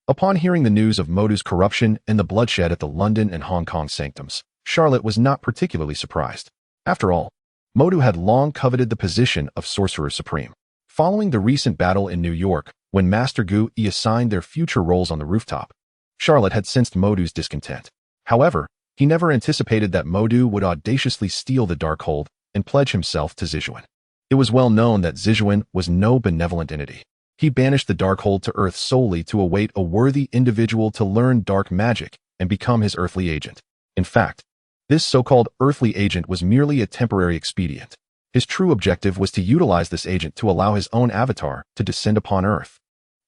Upon hearing the news of Modu's corruption and the bloodshed at the London and Hong Kong sanctums, Charlot was not particularly surprised. After all, Modu had long coveted the position of Sorcerer Supreme. Following the recent battle in New York, when Master Gu assigned their future roles on the rooftop, Charlot had sensed Modu's discontent. However, he never anticipated that Modu would audaciously steal the Dark Hold and pledge himself to Zizhuan. It was well known that Zizhuan was no benevolent entity. He banished the Darkhold to Earth solely to await a worthy individual to learn dark magic and become his earthly agent. In fact, this so-called earthly agent was merely a temporary expedient. His true objective was to utilize this agent to allow his own avatar to descend upon Earth.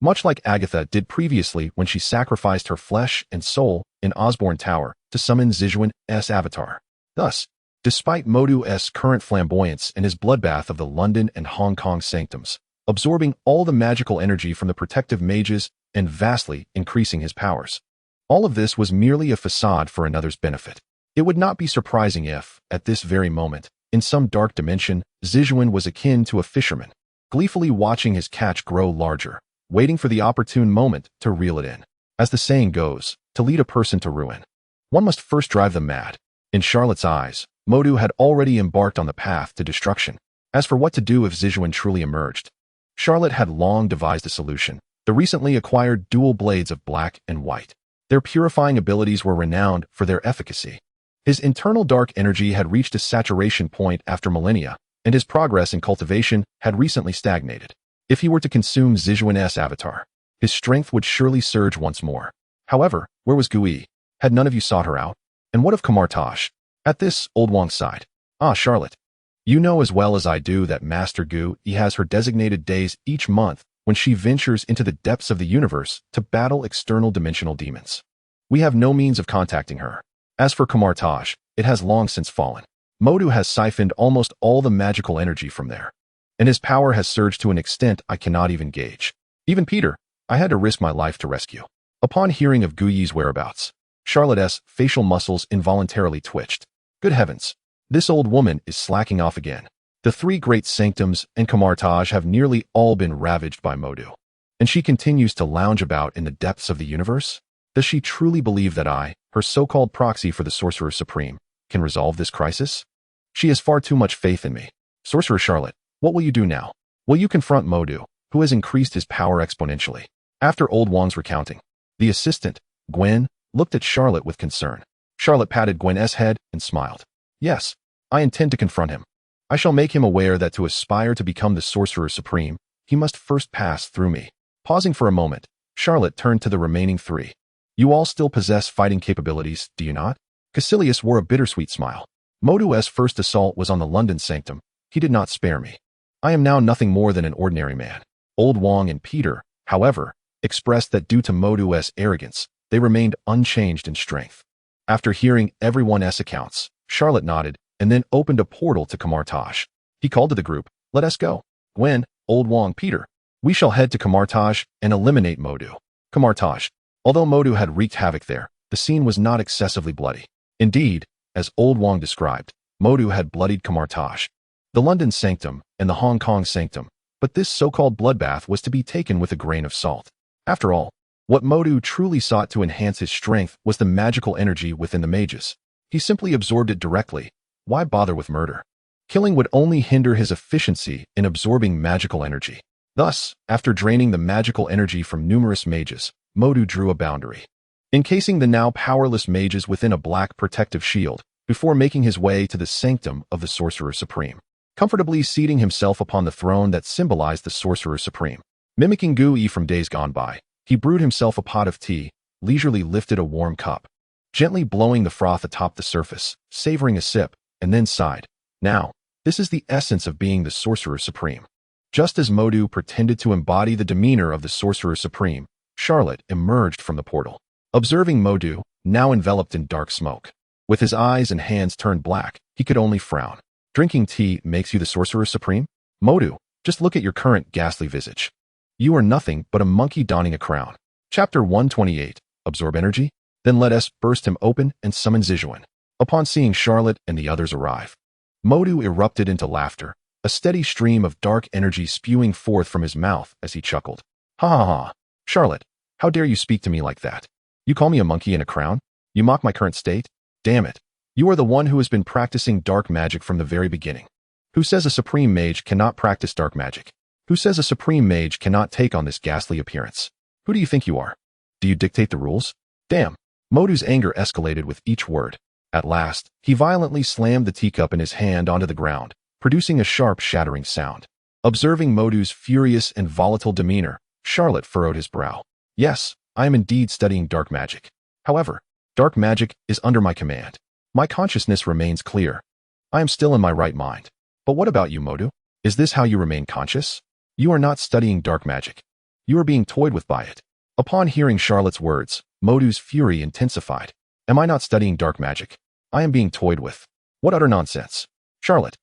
Much like Agatha did previously when she sacrificed her flesh and soul in Osborne Tower to summon Zijuan's avatar. Thus, despite Modu's current flamboyance and his bloodbath of the London and Hong Kong sanctums, absorbing all the magical energy from the protective mages and vastly increasing his powers. All of this was merely a facade for another's benefit. It would not be surprising if, at this very moment, in some dark dimension, Zijuan was akin to a fisherman, gleefully watching his catch grow larger, waiting for the opportune moment to reel it in. As the saying goes, to lead a person to ruin, one must first drive them mad. In Charlotte's eyes, Modu had already embarked on the path to destruction. As for what to do if Zijuan truly emerged, Charlotte had long devised a solution: the recently acquired dual blades of black and white. Their purifying abilities were renowned for their efficacy. His internal dark energy had reached a saturation point after millennia, and his progress in cultivation had recently stagnated. If he were to consume Zijuan's avatar, his strength would surely surge once more. However, where was Gui? Had none of you sought her out? And what of Kamar-Taj? At this, Old Wong sighed. Ah, Charlotte. You know as well as I do that Master Gui has her designated days each month when she ventures into the depths of the universe to battle external dimensional demons. We have no means of contacting her. As for Kamar-Taj, it has long since fallen. Modu has siphoned almost all the magical energy from there, and his power has surged to an extent I cannot even gauge. Even Peter, I had to risk my life to rescue. Upon hearing of Gui's whereabouts, Charlotte's facial muscles involuntarily twitched. Good heavens, this old woman is slacking off again. The three great sanctums and Kamar-Taj have nearly all been ravaged by Modu, and she continues to lounge about in the depths of the universe? Does she truly believe that I, her so-called proxy for the Sorcerer Supreme, can resolve this crisis? She has far too much faith in me. Sorcerer Charlotte, what will you do now? Will you confront Modu, who has increased his power exponentially? After Old Wong's recounting, the assistant, Gwen, looked at Charlotte with concern. Charlotte patted Gwen's head and smiled. Yes, I intend to confront him. I shall make him aware that to aspire to become the Sorcerer Supreme, he must first pass through me. Pausing for a moment, Charlotte turned to the remaining three. You all still possess fighting capabilities, do you not? Caecilius wore a bittersweet smile. Modu's first assault was on the London sanctum. He did not spare me. I am now nothing more than an ordinary man. Old Wong and Peter, however, expressed that due to Modu's arrogance, they remained unchanged in strength. After hearing everyone's accounts, Charlotte nodded and then opened a portal to Kamar-Taj. He called to the group, let us go. Gwen, Old Wong, Peter. We shall head to Kamar-Taj and eliminate Modu. Kamar-Taj. Although Modu had wreaked havoc there, the scene was not excessively bloody. Indeed, as Old Wong described, Modu had bloodied Kamar-Taj, the London sanctum, and the Hong Kong sanctum, but this so-called bloodbath was to be taken with a grain of salt. After all, what Modu truly sought to enhance his strength was the magical energy within the mages. He simply absorbed it directly. Why bother with murder? Killing would only hinder his efficiency in absorbing magical energy. Thus, after draining the magical energy from numerous mages, Modu drew a boundary, encasing the now powerless mages within a black protective shield before making his way to the sanctum of the Sorcerer Supreme, comfortably seating himself upon the throne that symbolized the Sorcerer Supreme. Mimicking Gui from days gone by, he brewed himself a pot of tea, leisurely lifted a warm cup, gently blowing the froth atop the surface, savoring a sip, and then sighed. Now, this is the essence of being the Sorcerer Supreme. Just as Modu pretended to embody the demeanor of the Sorcerer Supreme, Charlotte emerged from the portal, observing Modu, now enveloped in dark smoke. With his eyes and hands turned black, he could only frown. Drinking tea makes you the Sorcerer Supreme? Modu, just look at your current ghastly visage. You are nothing but a monkey donning a crown. Chapter 128. Absorb energy? Then let us burst him open and summon Zijuan. Upon seeing Charlotte and the others arrive, Modu erupted into laughter, a steady stream of dark energy spewing forth from his mouth as he chuckled. Ha ha ha. Charlotte, how dare you speak to me like that? You call me a monkey in a crown? You mock my current state? Damn it. You are the one who has been practicing dark magic from the very beginning. Who says a supreme mage cannot practice dark magic? Who says a supreme mage cannot take on this ghastly appearance? Who do you think you are? Do you dictate the rules? Damn. Modu's anger escalated with each word. At last, he violently slammed the teacup in his hand onto the ground, producing a sharp shattering sound. Observing Modu's furious and volatile demeanor, Charlot furrowed his brow. Yes, I am indeed studying dark magic. However, dark magic is under my command. My consciousness remains clear. I am still in my right mind. But what about you, Modu? Is this how you remain conscious? You are not studying dark magic. You are being toyed with by it. Upon hearing Charlot's words, Modu's fury intensified. Am I not studying dark magic? I am being toyed with. What utter nonsense. Charlot,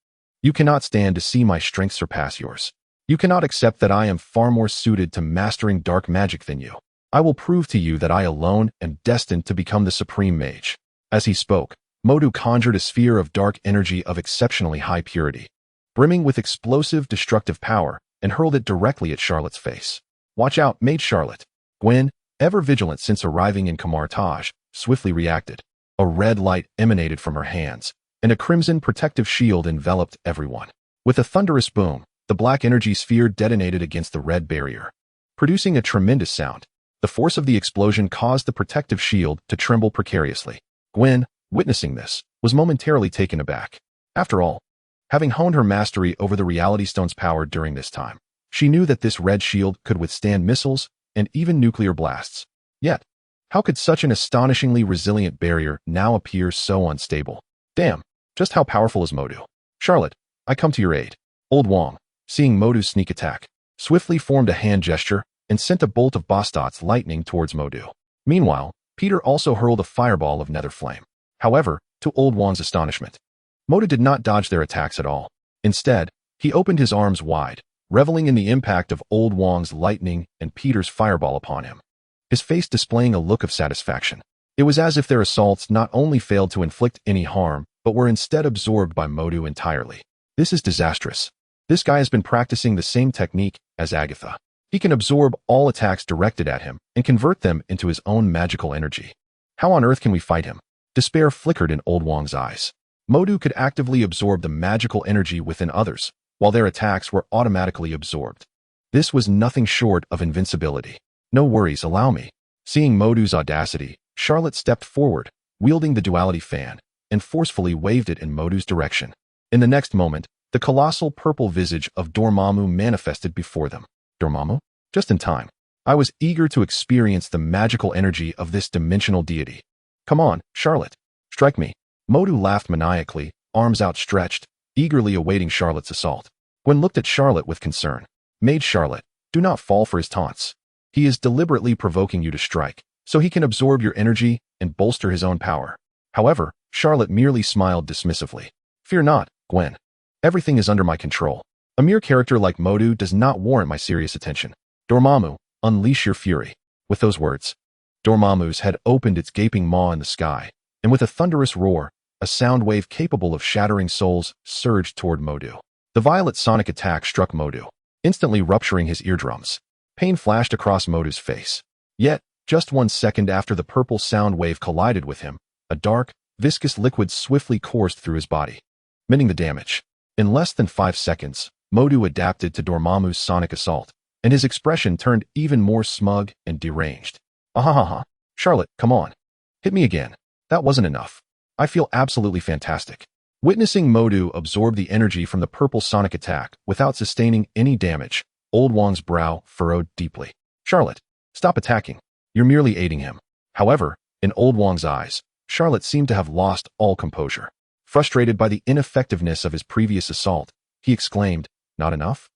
you cannot stand to see my strength surpass yours. You cannot accept that I am far more suited to mastering dark magic than you. I will prove to you that I alone am destined to become the supreme mage. As he spoke, Modu conjured a sphere of dark energy of exceptionally high purity, brimming with explosive, destructive power, and hurled it directly at Charlot's face. Watch out, Mage Charlot. Gwen, ever vigilant since arriving in Kamar-Taj, swiftly reacted. A red light emanated from her hands, and a crimson protective shield enveloped everyone. With a thunderous boom, the black energy sphere detonated against the red barrier, producing a tremendous sound. The force of the explosion caused the protective shield to tremble precariously. Gwen, witnessing this, was momentarily taken aback. After all, having honed her mastery over the Reality Stone's power during this time, she knew that this red shield could withstand missiles and even nuclear blasts. Yet, how could such an astonishingly resilient barrier now appear so unstable? Damn, just how powerful is Modu? Charlot, I come to your aid. Old Wong, seeing Modu's sneak attack, swiftly formed a hand gesture and sent a bolt of Bastot's lightning towards Modu. Meanwhile, Peter also hurled a fireball of nether flame. However, to Old Wong's astonishment, Modu did not dodge their attacks at all. Instead, he opened his arms wide, reveling in the impact of Old Wong's lightning and Peter's fireball upon him, his face displaying a look of satisfaction. It was as if their assaults not only failed to inflict any harm, but were instead absorbed by Modu entirely. This is disastrous. This guy has been practicing the same technique as Agatha. He can absorb all attacks directed at him and convert them into his own magical energy. How on earth can we fight him? Despair flickered in Old Wong's eyes. Modu could actively absorb the magical energy within others, while their attacks were automatically absorbed. This was nothing short of invincibility. No worries, allow me. Seeing Modu's audacity, Charlot stepped forward, wielding the duality fan, and forcefully waved it in Modu's direction. In the next moment, the colossal purple visage of Dormammu manifested before them. Dormammu? Just in time. I was eager to experience the magical energy of this dimensional deity. Come on, Charlot. Strike me. Modu laughed maniacally, arms outstretched, eagerly awaiting Charlot's assault. Gwen looked at Charlot with concern. Mage Charlot, do not fall for his taunts. He is deliberately provoking you to strike, so he can absorb your energy and bolster his own power. However, Charlot merely smiled dismissively. Fear not, Gwen. Everything is under my control. A mere character like Modu does not warrant my serious attention. Dormammu, unleash your fury. With those words, Dormammu's head opened its gaping maw in the sky, and with a thunderous roar, a sound wave capable of shattering souls surged toward Modu. The violet sonic attack struck Modu, instantly rupturing his eardrums. Pain flashed across Modu's face. Yet, just 1 second after the purple sound wave collided with him, a dark, viscous liquid swiftly coursed through his body, mending the damage. In less than 5 seconds, Modu adapted to Dormammu's sonic assault, and his expression turned even more smug and deranged. Ahahaha. Charlot, come on. Hit me again. That wasn't enough. I feel absolutely fantastic. Witnessing Modu absorb the energy from the purple sonic attack without sustaining any damage, Old Wong's brow furrowed deeply. Charlot, stop attacking. You're merely aiding him. However, in Old Wong's eyes, Charlot seemed to have lost all composure. Frustrated by the ineffectiveness of his previous assault, he exclaimed, Not enough?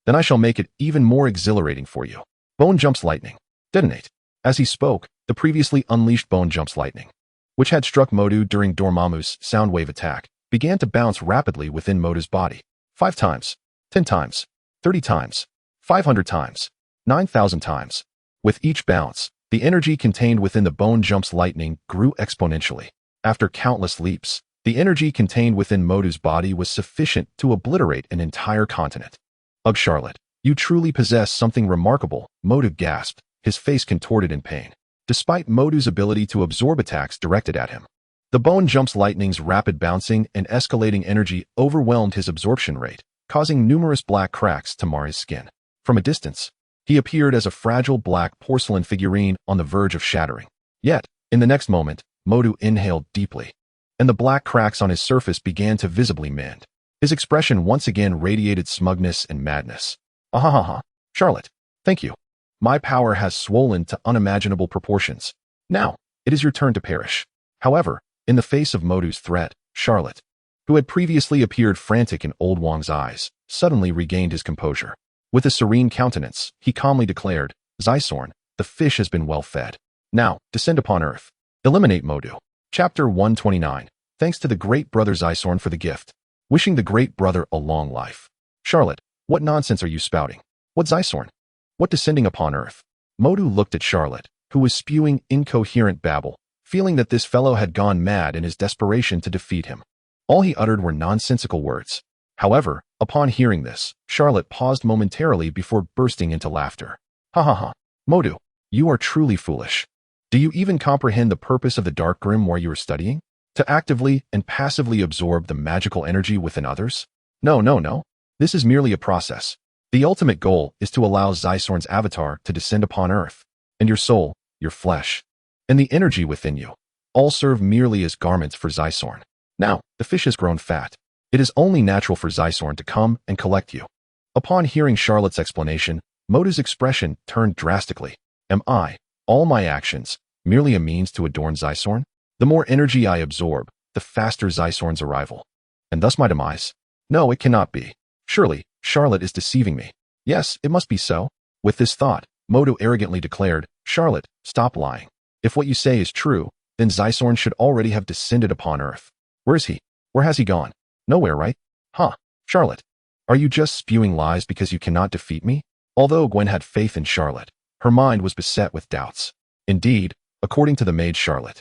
Then I shall make it even more exhilarating for you. Bone Jump's lightning. Detonate. As he spoke, the previously unleashed Bone Jump's lightning, which had struck Modu during Dormammu's sound wave attack, began to bounce rapidly within Modu's body. 5 times, 10 times, 30 times, 500 times, 9,000 times. With each bounce, the energy contained within the Bone Jump's lightning grew exponentially. After countless leaps, the energy contained within Modu's body was sufficient to obliterate an entire continent. Ugh, Charlot, you truly possess something remarkable, Modu gasped, his face contorted in pain. Despite Modu's ability to absorb attacks directed at him, the Bone Jump's lightning's rapid bouncing and escalating energy overwhelmed his absorption rate, causing numerous black cracks to mar his skin. From a distance, he appeared as a fragile black porcelain figurine on the verge of shattering. Yet, in the next moment, Modu inhaled deeply, and the black cracks on his surface began to visibly mend. His expression once again radiated smugness and madness. Ahahaha. Charlotte, thank you. My power has swollen to unimaginable proportions. Now, it is your turn to perish. However, in the face of Modu's threat, Charlotte, who had previously appeared frantic in Old Wang's eyes, suddenly regained his composure. With a serene countenance, he calmly declared, Zysorn, the fish has been well fed. Now, descend upon earth. Eliminate Modu. Chapter 129. Thanks to the great brother Zysorn for the gift. Wishing the great brother a long life. Charlotte, what nonsense are you spouting? What Zysorn? What descending upon earth? Modu looked at Charlotte, who was spewing incoherent babble, feeling that this fellow had gone mad in his desperation to defeat him. All he uttered were nonsensical words. However, upon hearing this, Charlotte paused momentarily before bursting into laughter. Ha ha ha. Modu, you are truly foolish. Do you even comprehend the purpose of the Dark Grimoire you are studying? To actively and passively absorb the magical energy within others? No. This is merely a process. The ultimate goal is to allow Zysorn's avatar to descend upon earth, and your soul, your flesh, and the energy within you, all serve merely as garments for Zysorn. Now, the fish has grown fat. It is only natural for Zysorn to come and collect you. Upon hearing Charlotte's explanation, Modu's expression turned drastically. Am I, all my actions, merely a means to adorn Zysorn? The more energy I absorb, the faster Zysorn's arrival. And thus my demise? No, it cannot be. Surely, Charlotte is deceiving me. Yes, it must be so. With this thought, Modu arrogantly declared, Charlotte, stop lying. If what you say is true, then Zysorn should already have descended upon earth. Where is he? Where has he gone? Nowhere, right? Huh, Charlotte. Are you just spewing lies because you cannot defeat me? Although Gwen had faith in Charlotte, her mind was beset with doubts. Indeed, according to the maid Charlotte,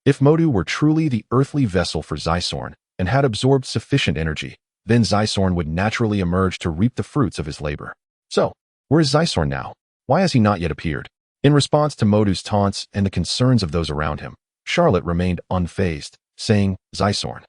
if Modu were truly the earthly vessel for Zysorn and had absorbed sufficient energy, then Zysorn would naturally emerge to reap the fruits of his labor. So, where is Zysorn now? Why has he not yet appeared? In response to Modu's taunts and the concerns of those around him, Charlotte remained unfazed, saying, Zysorn,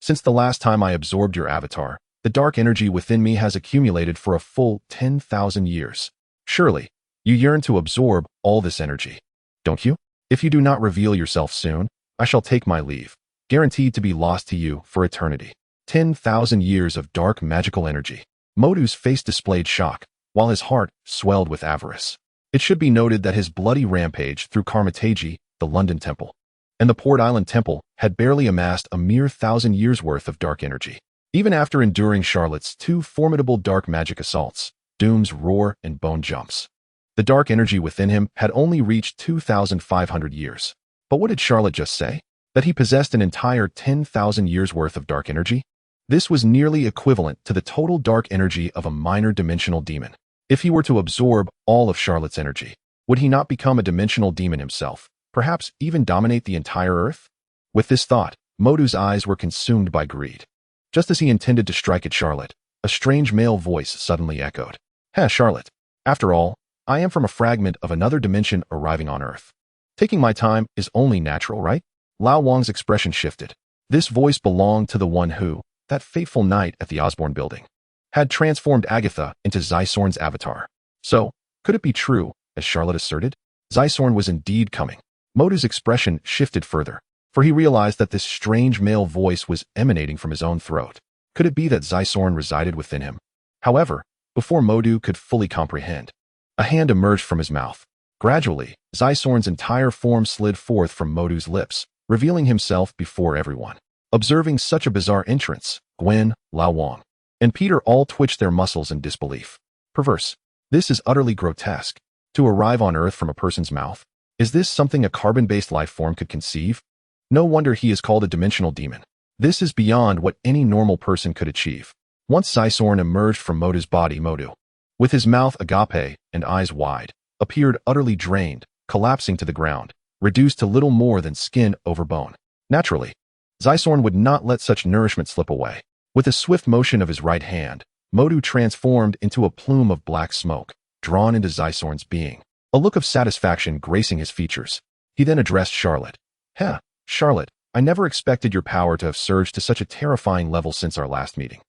since the last time I absorbed your avatar, the dark energy within me has accumulated for a full 10,000 years. Surely, you yearn to absorb all this energy, don't you? If you do not reveal yourself soon, I shall take my leave, guaranteed to be lost to you for eternity. 10,000 years of dark magical energy. Modu's face displayed shock, while his heart swelled with avarice. It should be noted that his bloody rampage through Kamar-Taj, the London Temple, and the Port Island Temple had barely amassed a mere 1,000 years' worth of dark energy. Even after enduring Charlotte's two formidable dark magic assaults, Doom's roar and bone jumps, the dark energy within him had only reached 2,500 years. But what did Charlotte just say? That he possessed an entire 10,000 years' worth of dark energy? This was nearly equivalent to the total dark energy of a minor dimensional demon. If he were to absorb all of Charlotte's energy, would he not become a dimensional demon himself, perhaps even dominate the entire Earth? With this thought, Modu's eyes were consumed by greed. Just as he intended to strike at Charlotte, a strange male voice suddenly echoed. Heh, Charlotte. After all, I am from a fragment of another dimension arriving on Earth. Taking my time is only natural, right? Lao Wang's expression shifted. This voice belonged to the one who, that fateful night at the Osborne building, had transformed Agatha into Zysorn's avatar. So, could it be true, as Charlotte asserted? Zysorn was indeed coming. Modu's expression shifted further, for he realized that this strange male voice was emanating from his own throat. Could it be that Zysorn resided within him? However, before Modu could fully comprehend, a hand emerged from his mouth. Gradually, Zysorn's entire form slid forth from Modu's lips, revealing himself before everyone. Observing such a bizarre entrance, Gwen, Lao Wang, and Peter all twitched their muscles in disbelief. Perverse. This is utterly grotesque. To arrive on Earth from a person's mouth? Is this something a carbon-based life form could conceive? No wonder he is called a dimensional demon. This is beyond what any normal person could achieve. Once Zysorn emerged from Modu's body, Modu, with his mouth agape and eyes wide, appeared utterly drained, collapsing to the ground, reduced to little more than skin over bone. Naturally, Zysorn would not let such nourishment slip away. With a swift motion of his right hand, Modu transformed into a plume of black smoke, drawn into Zysorn's being, a look of satisfaction gracing his features. He then addressed Charlotte. Heh, Charlotte, I never expected your power to have surged to such a terrifying level since our last meeting.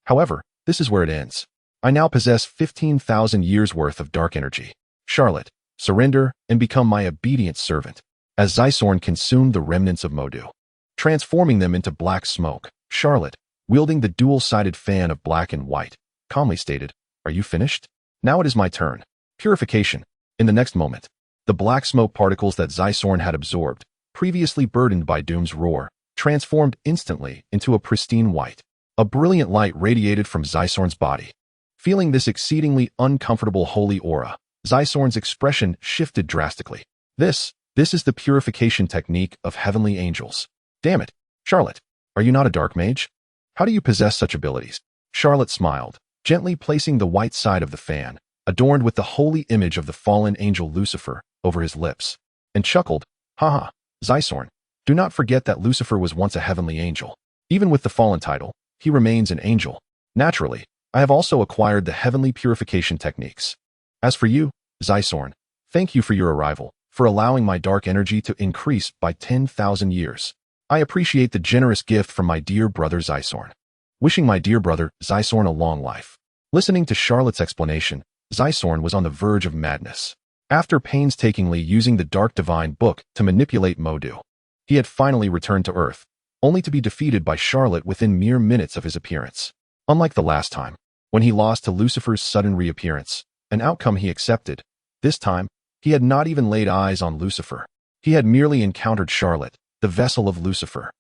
However, this is where it ends. I now possess 15,000 years' worth of dark energy. Charlotte, surrender and become my obedient servant. As Zysorn consumed the remnants of Modu, transforming them into black smoke, Charlotte, wielding the dual-sided fan of black and white, calmly stated, "Are you finished? Now it is my turn." Purification. In the next moment, the black smoke particles that Zysorn had absorbed, previously burdened by Doom's roar, transformed instantly into a pristine white. A brilliant light radiated from Zysorn's body. Feeling this exceedingly uncomfortable holy aura, Zysorn's expression shifted drastically. This is the purification technique of heavenly angels. Damn it, Charlot, are you not a dark mage? How do you possess such abilities? Charlot smiled, gently placing the white side of the fan, adorned with the holy image of the fallen angel Lucifer, over his lips, and chuckled, "Haha, Zysorn, do not forget that Lucifer was once a heavenly angel. Even with the fallen title, he remains an angel. Naturally, I have also acquired the heavenly purification techniques. As for you, Zysorn, thank you for your arrival, for allowing my dark energy to increase by 10,000 years. I appreciate the generous gift from my dear brother Zysorn. Wishing my dear brother Zysorn a long life." Listening to Charlot's explanation, Zysorn was on the verge of madness. After painstakingly using the Dark Divine Book to manipulate Modu, he had finally returned to Earth, only to be defeated by Charlot within mere minutes of his appearance. Unlike the last time, when he lost to Lucifer's sudden reappearance, an outcome he accepted, this time, he had not even laid eyes on Lucifer. He had merely encountered Charlot, the vessel of Lucifer.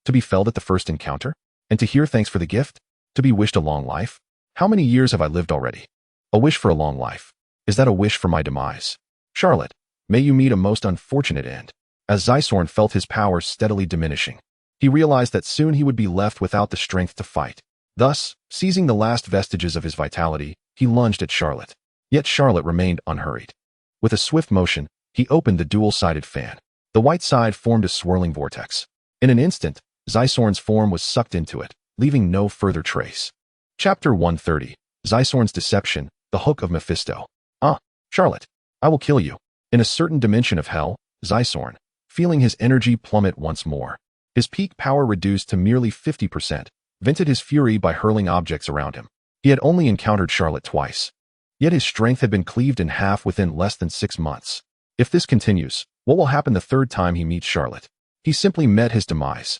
To be felled at the first encounter? And to hear thanks for the gift? To be wished a long life? How many years have I lived already? A wish for a long life. Is that a wish for my demise? Charlot, may you meet a most unfortunate end. As Zysorn felt his power steadily diminishing, he realized that soon he would be left without the strength to fight. Thus, seizing the last vestiges of his vitality, he lunged at Charlot. Yet Charlot remained unhurried. With a swift motion, he opened the dual-sided fan. The white side formed a swirling vortex. In an instant, Zysorn's form was sucked into it, leaving no further trace. Chapter 130. Zysorn's Deception, the Hook of Mephisto. "Ah, Charlot, I will kill you." In a certain dimension of hell, Zysorn, feeling his energy plummet once more, his peak power reduced to merely 50%, vented his fury by hurling objects around him. He had only encountered Charlot twice, yet his strength had been cleaved in half within less than 6 months. If this continues, what will happen the third time he meets Charlot? He simply met his demise.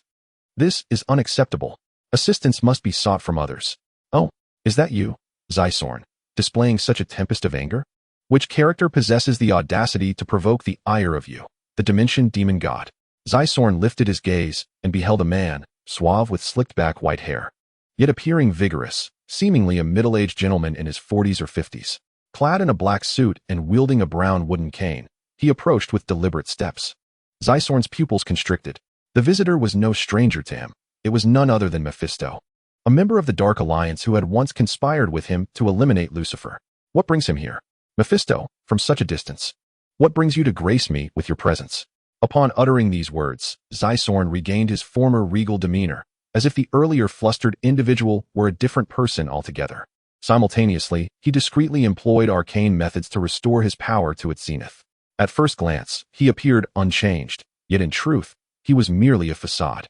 This is unacceptable. Assistance must be sought from others. "Oh, is that you, Zysorn, displaying such a tempest of anger? Which character possesses the audacity to provoke the ire of you, the Dimension Demon God?" Zysorn lifted his gaze and beheld a man, suave with slicked-back white hair, yet appearing vigorous, seemingly a middle-aged gentleman in his 40s or 50s. Clad in a black suit and wielding a brown wooden cane, he approached with deliberate steps. Zysorn's pupils constricted. The visitor was no stranger to him. It was none other than Mephisto, a member of the Dark Alliance who had once conspired with him to eliminate Lucifer. "What brings him here? Mephisto, from such a distance. What brings you to grace me with your presence?" Upon uttering these words, Zysorn regained his former regal demeanor, as if the earlier flustered individual were a different person altogether. Simultaneously, he discreetly employed arcane methods to restore his power to its zenith. At first glance, he appeared unchanged, yet in truth, he was merely a facade.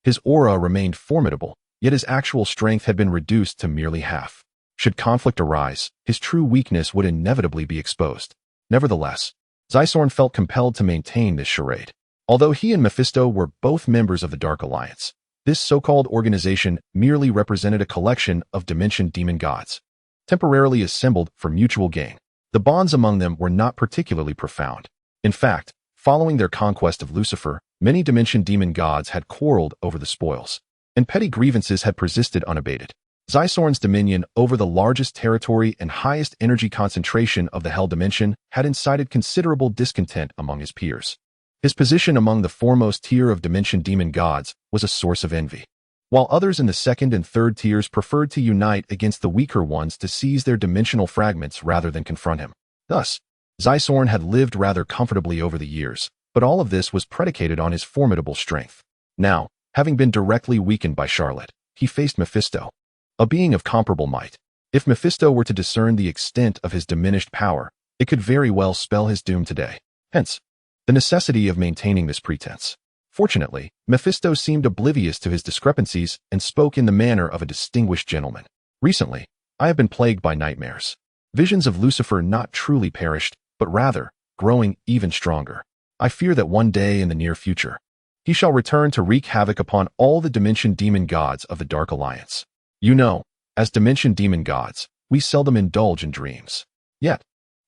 His aura remained formidable, yet his actual strength had been reduced to merely half. Should conflict arise, his true weakness would inevitably be exposed. Nevertheless, Zysorn felt compelled to maintain this charade. Although he and Mephisto were both members of the Dark Alliance, this so-called organization merely represented a collection of Dimension Demon gods, temporarily assembled for mutual gain. The bonds among them were not particularly profound. In fact, following their conquest of Lucifer, many Dimension Demon gods had quarreled over the spoils, and petty grievances had persisted unabated. Zysorn's dominion over the largest territory and highest energy concentration of the Hell Dimension had incited considerable discontent among his peers. His position among the foremost tier of Dimension Demon gods was a source of envy, while others in the second and third tiers preferred to unite against the weaker ones to seize their dimensional fragments rather than confront him. Thus, Zysorn had lived rather comfortably over the years, but all of this was predicated on his formidable strength. Now, having been directly weakened by Charlot, he faced Mephisto, a being of comparable might. If Mephisto were to discern the extent of his diminished power, it could very well spell his doom today. Hence, the necessity of maintaining this pretense. Fortunately, Mephisto seemed oblivious to his discrepancies and spoke in the manner of a distinguished gentleman. "Recently, I have been plagued by nightmares. Visions of Lucifer not truly perished, but rather, growing even stronger. I fear that one day in the near future, He shall return to wreak havoc upon all the Dimension Demon gods of the Dark Alliance. You know, as Dimension Demon gods, we seldom indulge in dreams. Yet,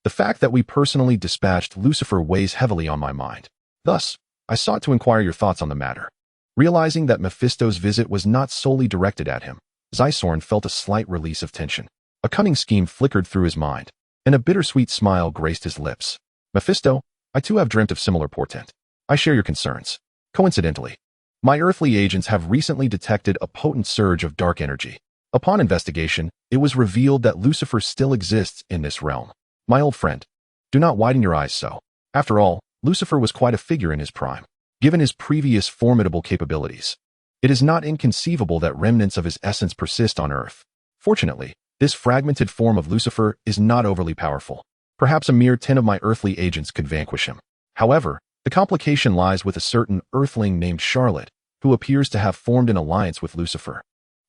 the fact that we personally dispatched Lucifer weighs heavily on my mind. Thus, I sought to inquire your thoughts on the matter. Realizing that Mephisto's visit was not solely directed at him, Zysorn felt a slight release of tension. A cunning scheme flickered through his mind, and a bittersweet smile graced his lips. Mephisto, I too have dreamt of similar portent. I share your concerns. Coincidentally, my earthly agents have recently detected a potent surge of dark energy. Upon investigation, it was revealed that Lucifer still exists in this realm. My old friend, do not widen your eyes so. After all, Lucifer was quite a figure in his prime, given his previous formidable capabilities. It is not inconceivable that remnants of his essence persist on Earth. Fortunately, this fragmented form of Lucifer is not overly powerful. Perhaps a mere 10 of my earthly agents could vanquish him. However, the complication lies with a certain earthling named Charlot, who appears to have formed an alliance with Lucifer,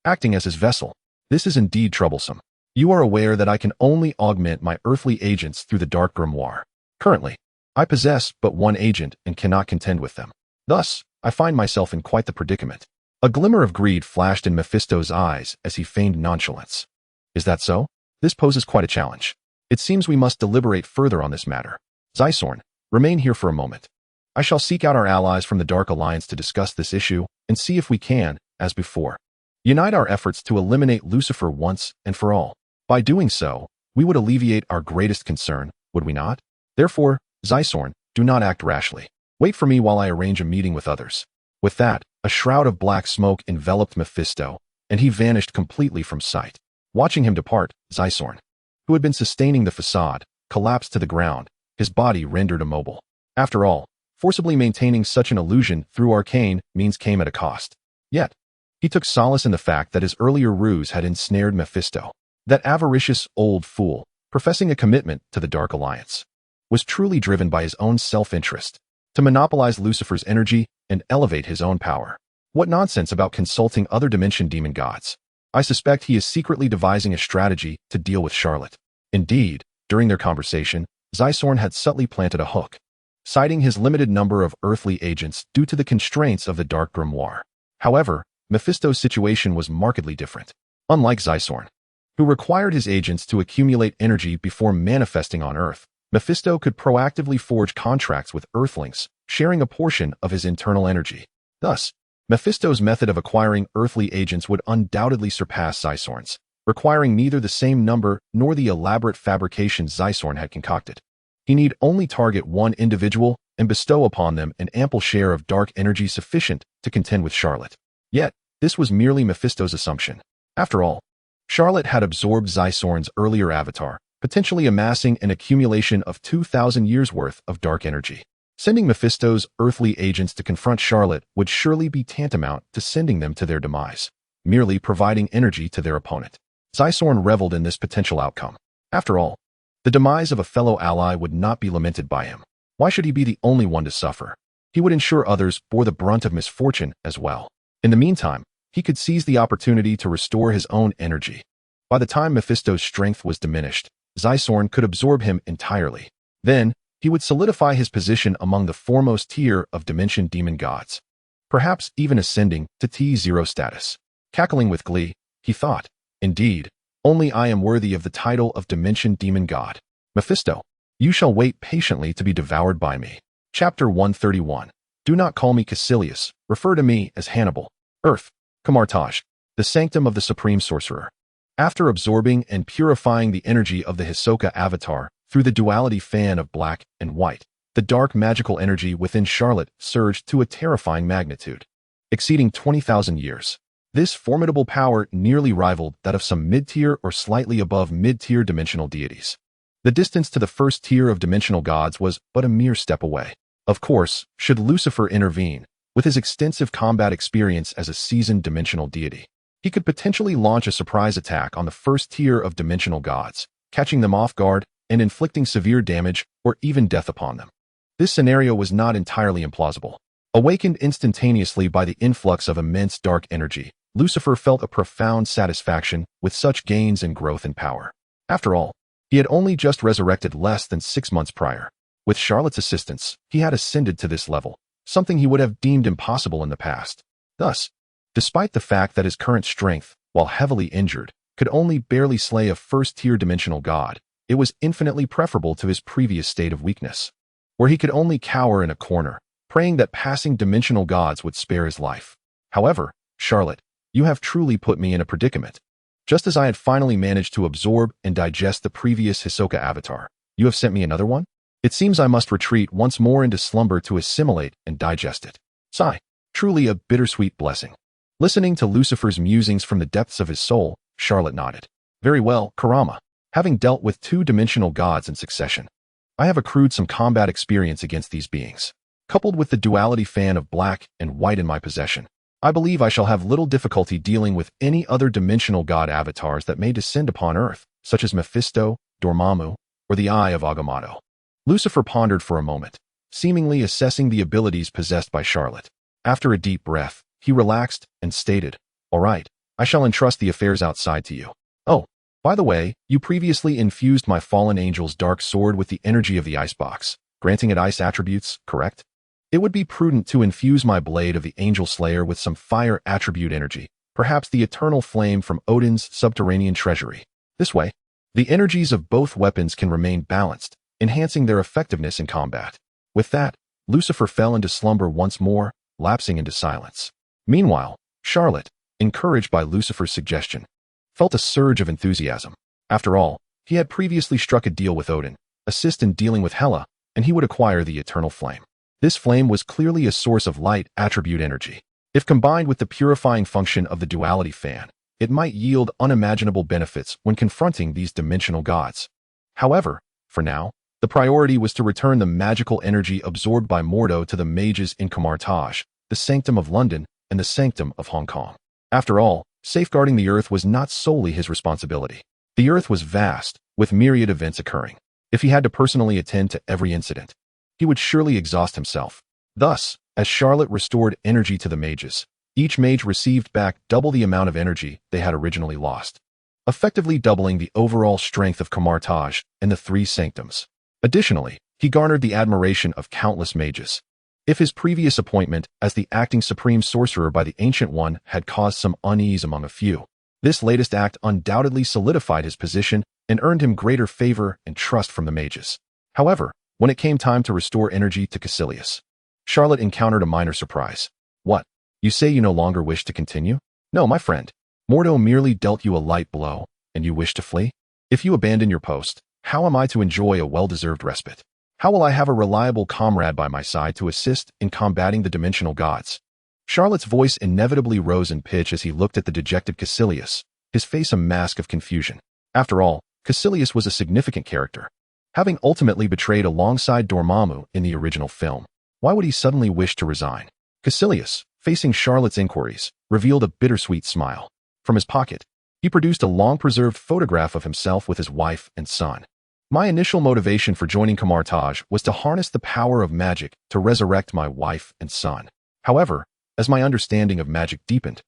acting as his vessel. This is indeed troublesome. You are aware that I can only augment my earthly agents through the Dark Grimoire. Currently, I possess but one agent and cannot contend with them. Thus, I find myself in quite the predicament. A glimmer of greed flashed in Mephisto's eyes as he feigned nonchalance. Is that so? This poses quite a challenge. It seems we must deliberate further on this matter. Zysorn, remain here for a moment. I shall seek out our allies from the Dark Alliance to discuss this issue and see if we can, as before, unite our efforts to eliminate Lucifer once and for all. By doing so, we would alleviate our greatest concern, would we not? Therefore, Zysorn, do not act rashly. Wait for me while I arrange a meeting with others. With that, a shroud of black smoke enveloped Mephisto, and he vanished completely from sight. Watching him depart, Zysorn, who had been sustaining the facade, collapsed to the ground, his body rendered immobile. After all, forcibly maintaining such an illusion through arcane means came at a cost. Yet, he took solace in the fact that his earlier ruse had ensnared Mephisto. That avaricious old fool, professing a commitment to the Dark Alliance, was truly driven by his own self-interest, to monopolize Lucifer's energy and elevate his own power. What nonsense about consulting other Dimension Demon gods. I suspect he is secretly devising a strategy to deal with Charlot. Indeed, during their conversation, Zysorn had subtly planted a hook, citing his limited number of earthly agents due to the constraints of the Dark Grimoire. However, Mephisto's situation was markedly different. Unlike Zysorn, who required his agents to accumulate energy before manifesting on Earth, Mephisto could proactively forge contracts with Earthlings, sharing a portion of his internal energy. Thus, Mephisto's method of acquiring earthly agents would undoubtedly surpass Zysorn's, requiring neither the same number nor the elaborate fabrications Zysorn had concocted. He need only target one individual and bestow upon them an ample share of dark energy sufficient to contend with Charlot. Yet, this was merely Mephisto's assumption. After all, Charlot had absorbed Zysorn's earlier avatar, potentially amassing an accumulation of 2,000 years' worth of dark energy. Sending Mephisto's earthly agents to confront Charlot would surely be tantamount to sending them to their demise, merely providing energy to their opponent. Zysorn reveled in this potential outcome. After all, the demise of a fellow ally would not be lamented by him. Why should he be the only one to suffer? He would ensure others bore the brunt of misfortune as well. In the meantime, he could seize the opportunity to restore his own energy. By the time Mephisto's strength was diminished, Zysorn could absorb him entirely. Then, he would solidify his position among the foremost tier of Dimension Demon gods, perhaps even ascending to T0 status. Cackling with glee, he thought, indeed, only I am worthy of the title of Dimension Demon God. Mephisto, you shall wait patiently to be devoured by me. Chapter 131. Do not call me Caecilius, refer to me as Hannibal. Earth, Kamar-Taj, the sanctum of the Supreme Sorcerer. After absorbing and purifying the energy of the Hisoka avatar through the duality fan of black and white, the dark magical energy within Charlot surged to a terrifying magnitude, exceeding 20,000 years. This formidable power nearly rivaled that of some mid-tier or slightly above mid-tier dimensional deities. The distance to the first tier of dimensional gods was but a mere step away. Of course, should Lucifer intervene, with his extensive combat experience as a seasoned dimensional deity, he could potentially launch a surprise attack on the first tier of dimensional gods, catching them off guard and inflicting severe damage or even death upon them. This scenario was not entirely implausible. Awakened instantaneously by the influx of immense dark energy, Lucifer felt a profound satisfaction with such gains in growth and power. After all, he had only just resurrected less than 6 months prior. With Charlot's assistance, he had ascended to this level, something he would have deemed impossible in the past. Thus, despite the fact that his current strength, while heavily injured, could only barely slay a first-tier dimensional god, it was infinitely preferable to his previous state of weakness, where he could only cower in a corner, praying that passing dimensional gods would spare his life. However, Charlotte, you have truly put me in a predicament. Just as I had finally managed to absorb and digest the previous Hisoka avatar, you have sent me another one? It seems I must retreat once more into slumber to assimilate and digest it. Sigh. Truly a bittersweet blessing. Listening to Lucifer's musings from the depths of his soul, Charlotte nodded. Very well, Kurama. Having dealt with two-dimensional gods in succession, I have accrued some combat experience against these beings. Coupled with the duality fan of black and white in my possession, I believe I shall have little difficulty dealing with any other dimensional god avatars that may descend upon Earth, such as Mephisto, Dormammu, or the Eye of Agamotto. Lucifer pondered for a moment, seemingly assessing the abilities possessed by Charlotte. After a deep breath, he relaxed and stated, "All right, I shall entrust the affairs outside to you. Oh, by the way, you previously infused my fallen angel's dark sword with the energy of the icebox, granting it ice attributes, correct? It would be prudent to infuse my blade of the Angel Slayer with some fire attribute energy, perhaps the eternal flame from Odin's subterranean treasury. This way, the energies of both weapons can remain balanced, enhancing their effectiveness in combat." With that, Lucifer fell into slumber once more, lapsing into silence. Meanwhile, Charlotte, encouraged by Lucifer's suggestion, felt a surge of enthusiasm. After all, he had previously struck a deal with Odin, assist in dealing with Hela, and he would acquire the eternal flame. This flame was clearly a source of light attribute energy. If combined with the purifying function of the duality fan, it might yield unimaginable benefits when confronting these dimensional gods. However, for now, the priority was to return the magical energy absorbed by Mordo to the mages in Kamar-Taj, the Sanctum of London, and the Sanctum of Hong Kong. After all, safeguarding the Earth was not solely his responsibility. The Earth was vast, with myriad events occurring. If he had to personally attend to every incident, he would surely exhaust himself. Thus, as Charlotte restored energy to the mages, each mage received back double the amount of energy they had originally lost, effectively doubling the overall strength of Kamar-Taj and the three sanctums. Additionally, he garnered the admiration of countless mages. If his previous appointment as the acting Supreme Sorcerer by the Ancient One had caused some unease among a few, this latest act undoubtedly solidified his position and earned him greater favor and trust from the mages. However, when it came time to restore energy to Caecilius, Charlotte encountered a minor surprise. "What? You say you no longer wish to continue?" "No, my friend. Mordo merely dealt you a light blow, and you wish to flee? If you abandon your post, how am I to enjoy a well-deserved respite? How will I have a reliable comrade by my side to assist in combating the dimensional gods?" Charlotte's voice inevitably rose in pitch as he looked at the dejected Caecilius, his face a mask of confusion. After all, Caecilius was a significant character. Having ultimately betrayed alongside Dormammu in the original film, why would he suddenly wish to resign? Caecilius, facing Charlotte's inquiries, revealed a bittersweet smile. From his pocket, he produced a long-preserved photograph of himself with his wife and son. "My initial motivation for joining Kamar-Taj was to harness the power of magic to resurrect my wife and son. However, as my understanding of magic deepened,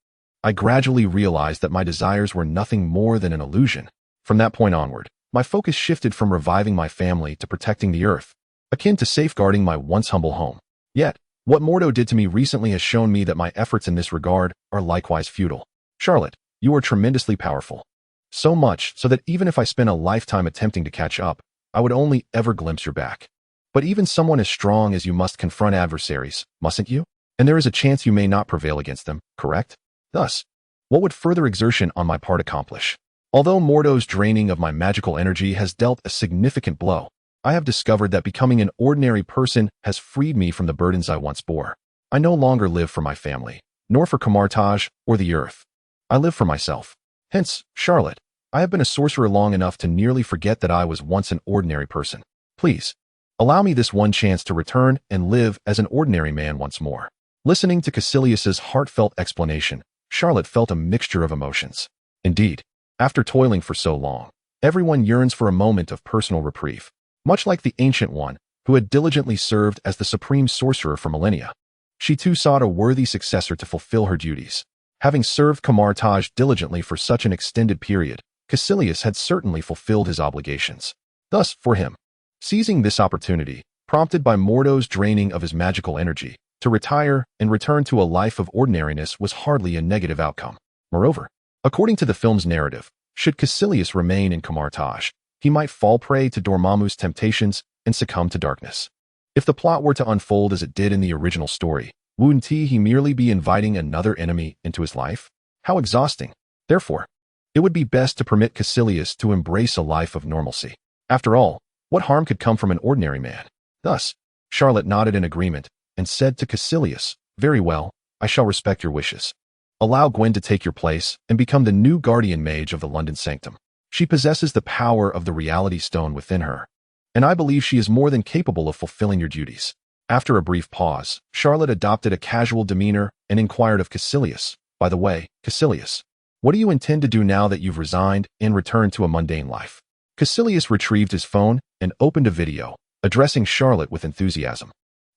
I gradually realized that my desires were nothing more than an illusion. From that point onward, my focus shifted from reviving my family to protecting the Earth, akin to safeguarding my once humble home. Yet, what Mordo did to me recently has shown me that my efforts in this regard are likewise futile. Charlotte, you are tremendously powerful. So much so that even if I spent a lifetime attempting to catch up, I would only ever glimpse your back. But even someone as strong as you must confront adversaries, mustn't you? And there is a chance you may not prevail against them, correct? Thus, what would further exertion on my part accomplish? Although Mordo's draining of my magical energy has dealt a significant blow, I have discovered that becoming an ordinary person has freed me from the burdens I once bore. I no longer live for my family, nor for Kamar-Taj or the Earth. I live for myself. Hence, Charlotte, I have been a sorcerer long enough to nearly forget that I was once an ordinary person. Please, allow me this one chance to return and live as an ordinary man once more." Listening to Caecilius's heartfelt explanation, Charlotte felt a mixture of emotions. Indeed, after toiling for so long, everyone yearns for a moment of personal reprieve. Much like the Ancient One, who had diligently served as the Supreme Sorcerer for millennia, she too sought a worthy successor to fulfill her duties. Having served Kamar-Taj diligently for such an extended period, Caecilius had certainly fulfilled his obligations. Thus, for him, seizing this opportunity, prompted by Mordo's draining of his magical energy, To retire and return to a life of ordinariness was hardly a negative outcome. Moreover, according to the film's narrative, should Caecilius remain in Kamar-Taj, he might fall prey to Dormammu's temptations and succumb to darkness. If the plot were to unfold as it did in the original story, wouldn't he merely be inviting another enemy into his life? How exhausting. Therefore, it would be best to permit Caecilius to embrace a life of normalcy. After all, what harm could come from an ordinary man? Thus, Charlotte nodded in agreement and said to Caecilius, "Very well, I shall respect your wishes. Allow Gwen to take your place and become the new guardian mage of the London Sanctum. She possesses the power of the reality stone within her, and I believe she is more than capable of fulfilling your duties." After a brief pause, Charlotte adopted a casual demeanor and inquired of Caecilius, "By the way, Caecilius, what do you intend to do now that you've resigned and returned to a mundane life?" Caecilius retrieved his phone and opened a video, addressing Charlotte with enthusiasm.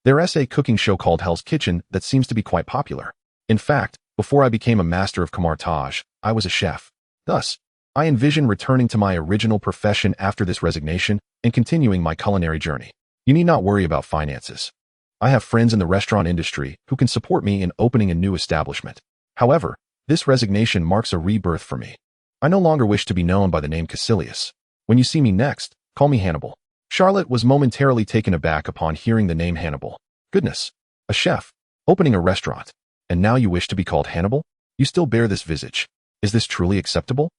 There's a cooking show called Hell's Kitchen that seems to be quite popular. In fact, before I became a master of Kamar-Taj, I was a chef. Thus, I envision returning to my original profession after this resignation and continuing my culinary journey. You need not worry about finances. I have friends in the restaurant industry who can support me in opening a new establishment. However, this resignation marks a rebirth for me. I no longer wish to be known by the name Caecilius. When you see me next, call me Hannibal. Charlotte was momentarily taken aback upon hearing the name Hannibal. Goodness, a chef, opening a restaurant, and now you wish to be called Hannibal? You still bear this visage. Is this truly acceptable?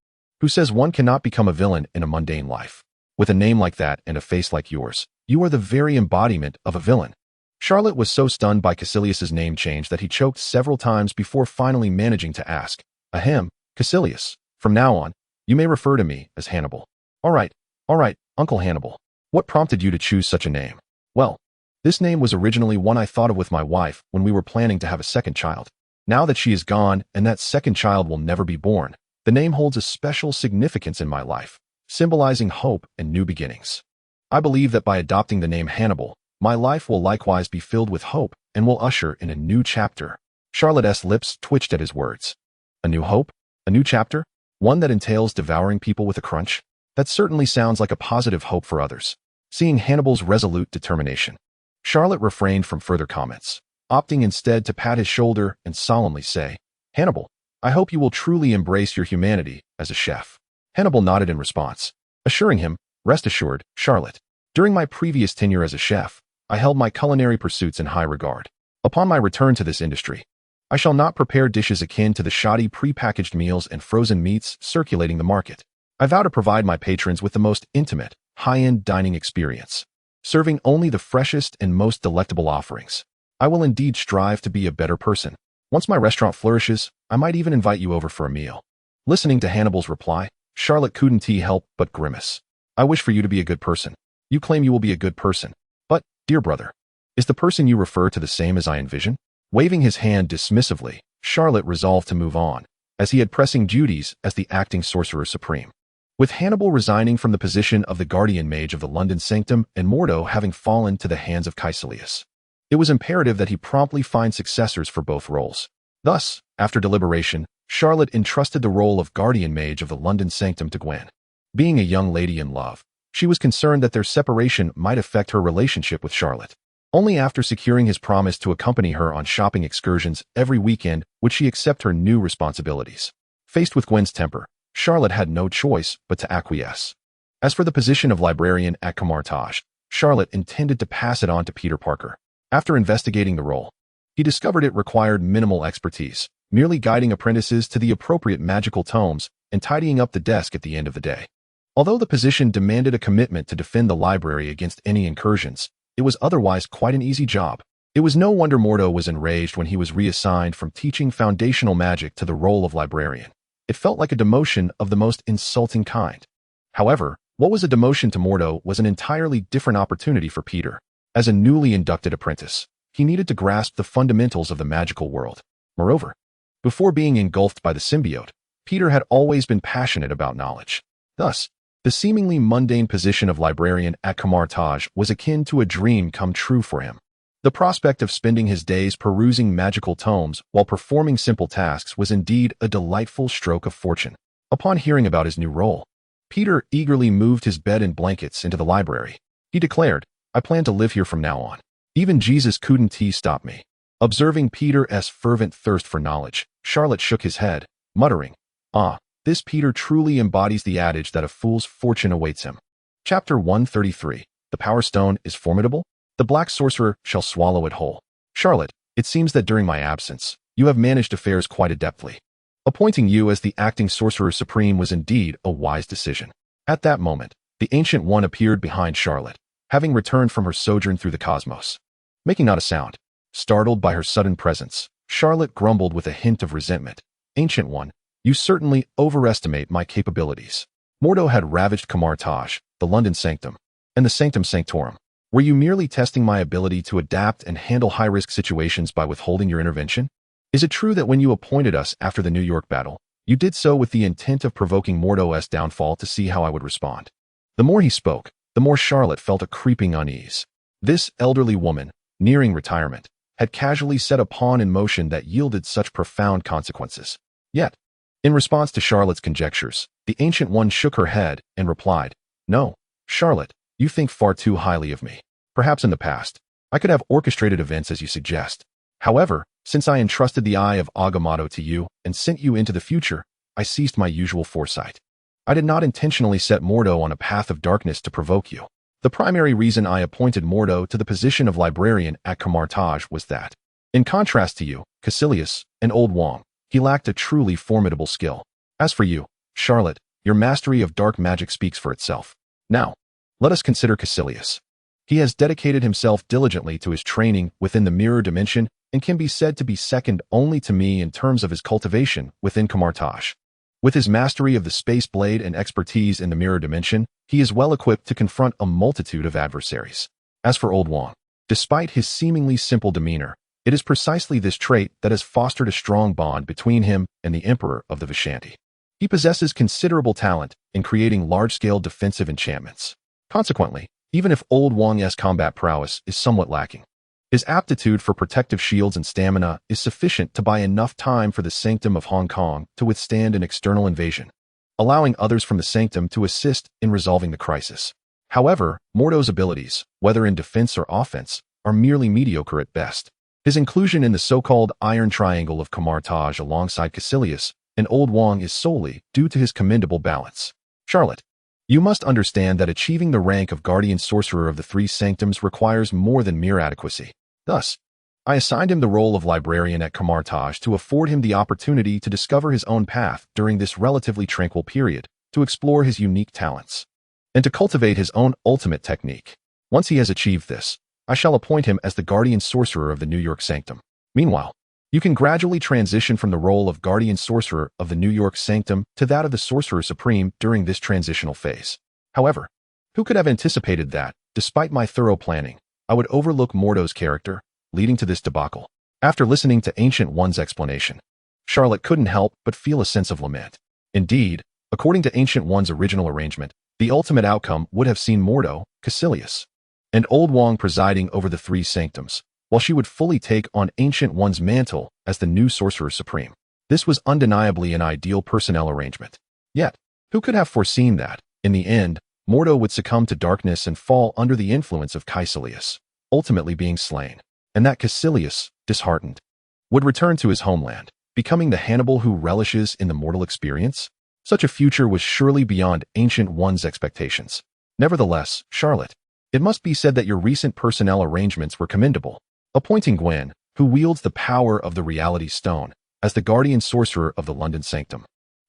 Who says one cannot become a villain in a mundane life? With a name like that and a face like yours, you are the very embodiment of a villain. Charlotte was so stunned by Caecilius's name change that he choked several times before finally managing to ask, "Ahem, Caecilius, from now on, you may refer to me as Hannibal." All right, Uncle Hannibal. What prompted you to choose such a name?" "Well, this name was originally one I thought of with my wife when we were planning to have a second child. Now that she is gone and that second child will never be born, the name holds a special significance in my life, symbolizing hope and new beginnings. I believe that by adopting the name Hannibal, my life will likewise be filled with hope and will usher in a new chapter." Charlotte's lips twitched at his words. A new hope? A new chapter? One that entails devouring people with a crunch? That certainly sounds like a positive hope for others. Seeing Hannibal's resolute determination, Charlotte refrained from further comments, opting instead to pat his shoulder and solemnly say, "Hannibal, I hope you will truly embrace your humanity as a chef." Hannibal nodded in response, assuring him, "Rest assured, Charlotte, during my previous tenure as a chef, I held my culinary pursuits in high regard. Upon my return to this industry, I shall not prepare dishes akin to the shoddy prepackaged meals and frozen meats circulating the market. I vow to provide my patrons with the most intimate, high-end dining experience, serving only the freshest and most delectable offerings. I will indeed strive to be a better person. Once my restaurant flourishes, I might even invite you over for a meal." Listening to Hannibal's reply, Charlotte couldn't help but grimace. "I wish for you to be a good person. You claim you will be a good person. But, dear brother, is the person you refer to the same as I envision?" Waving his hand dismissively, Charlotte resolved to move on, as he had pressing duties as the acting Sorcerer Supreme. With Hannibal resigning from the position of the guardian mage of the London Sanctum and Mordo having fallen to the hands of Caecilius, it was imperative that he promptly find successors for both roles. Thus, after deliberation, Charlotte entrusted the role of guardian mage of the London Sanctum to Gwen. Being a young lady in love, she was concerned that their separation might affect her relationship with Charlotte. Only after securing his promise to accompany her on shopping excursions every weekend would she accept her new responsibilities. Faced with Gwen's temper, Charlotte had no choice but to acquiesce. As for the position of librarian at Kamar-Taj, Charlotte intended to pass it on to Peter Parker. After investigating the role, he discovered it required minimal expertise, merely guiding apprentices to the appropriate magical tomes and tidying up the desk at the end of the day. Although the position demanded a commitment to defend the library against any incursions, it was otherwise quite an easy job. It was no wonder Mordo was enraged when he was reassigned from teaching foundational magic to the role of librarian. It felt like a demotion of the most insulting kind. However, what was a demotion to Mordo was an entirely different opportunity for Peter. As a newly inducted apprentice, he needed to grasp the fundamentals of the magical world. Moreover, before being engulfed by the symbiote, Peter had always been passionate about knowledge. Thus, the seemingly mundane position of librarian at Kamar-Taj was akin to a dream come true for him. The prospect of spending his days perusing magical tomes while performing simple tasks was indeed a delightful stroke of fortune. Upon hearing about his new role, Peter eagerly moved his bed and blankets into the library. He declared, "I plan to live here from now on. Even Jesus couldn't stop me." Observing Peter's fervent thirst for knowledge, Charlot shook his head, muttering, "Ah, this Peter truly embodies the adage that a fool's fortune awaits him." Chapter 133. The Power Stone is formidable? The Black Sorcerer shall swallow it whole. Charlot, it seems that during my absence, you have managed affairs quite adeptly. Appointing you as the acting Sorcerer Supreme was indeed a wise decision. At that moment, the Ancient One appeared behind Charlot, having returned from her sojourn through the cosmos. Making not a sound, startled by her sudden presence, Charlot grumbled with a hint of resentment. "Ancient One, you certainly overestimate my capabilities. Mordo had ravaged Kamar-Taj, the London Sanctum, and the Sanctum Sanctorum. Were you merely testing my ability to adapt and handle high-risk situations by withholding your intervention? Is it true that when you appointed us after the New York battle, you did so with the intent of provoking Mordo's downfall to see how I would respond?" The more he spoke, the more Charlot felt a creeping unease. This elderly woman, nearing retirement, had casually set a pawn in motion that yielded such profound consequences. Yet, in response to Charlot's conjectures, the Ancient One shook her head and replied, "No, Charlot, you think far too highly of me. Perhaps in the past, I could have orchestrated events as you suggest. However, since I entrusted the Eye of Agamotto to you and sent you into the future, I ceased my usual foresight. I did not intentionally set Mordo on a path of darkness to provoke you. The primary reason I appointed Mordo to the position of librarian at Kamar-Taj was that, in contrast to you, Caecilius, and Old Wong, he lacked a truly formidable skill. As for you, Charlot, your mastery of dark magic speaks for itself. Now, let us consider Caecilius. He has dedicated himself diligently to his training within the mirror dimension and can be said to be second only to me in terms of his cultivation within Kamar-Taj. With his mastery of the space blade and expertise in the mirror dimension, he is well equipped to confront a multitude of adversaries. As for Old Wong, despite his seemingly simple demeanor, it is precisely this trait that has fostered a strong bond between him and the Emperor of the Vishanti. He possesses considerable talent in creating large-scale defensive enchantments. Consequently, even if Old Wong's combat prowess is somewhat lacking, his aptitude for protective shields and stamina is sufficient to buy enough time for the Sanctum of Hong Kong to withstand an external invasion, allowing others from the Sanctum to assist in resolving the crisis. However, Mordo's abilities, whether in defense or offense, are merely mediocre at best. His inclusion in the so-called Iron Triangle of Kamar-Taj alongside Caecilius and Old Wong is solely due to his commendable balance. Charlot, you must understand that achieving the rank of Guardian Sorcerer of the Three Sanctums requires more than mere adequacy. Thus, I assigned him the role of librarian at Kamar-Taj to afford him the opportunity to discover his own path during this relatively tranquil period, to explore his unique talents, and to cultivate his own ultimate technique. Once he has achieved this, I shall appoint him as the Guardian Sorcerer of the New York Sanctum. Meanwhile, you can gradually transition from the role of Guardian Sorcerer of the New York Sanctum to that of the Sorcerer Supreme during this transitional phase. However, who could have anticipated that, despite my thorough planning, I would overlook Mordo's character, leading to this debacle? After listening to Ancient One's explanation, Charlot couldn't help but feel a sense of lament. Indeed, according to Ancient One's original arrangement, the ultimate outcome would have seen Mordo, Caecilius, and Old Wong presiding over the Three Sanctums, while she would fully take on Ancient One's mantle as the new Sorcerer Supreme. This was undeniably an ideal personnel arrangement. Yet, who could have foreseen that, in the end, Mordo would succumb to darkness and fall under the influence of Caecilius, ultimately being slain, and that Caecilius, disheartened, would return to his homeland, becoming the Hannibal who relishes in the mortal experience? Such a future was surely beyond Ancient One's expectations. Nevertheless, Charlot, it must be said that your recent personnel arrangements were commendable. Appointing Gwen, who wields the power of the Reality Stone, as the Guardian Sorcerer of the London Sanctum,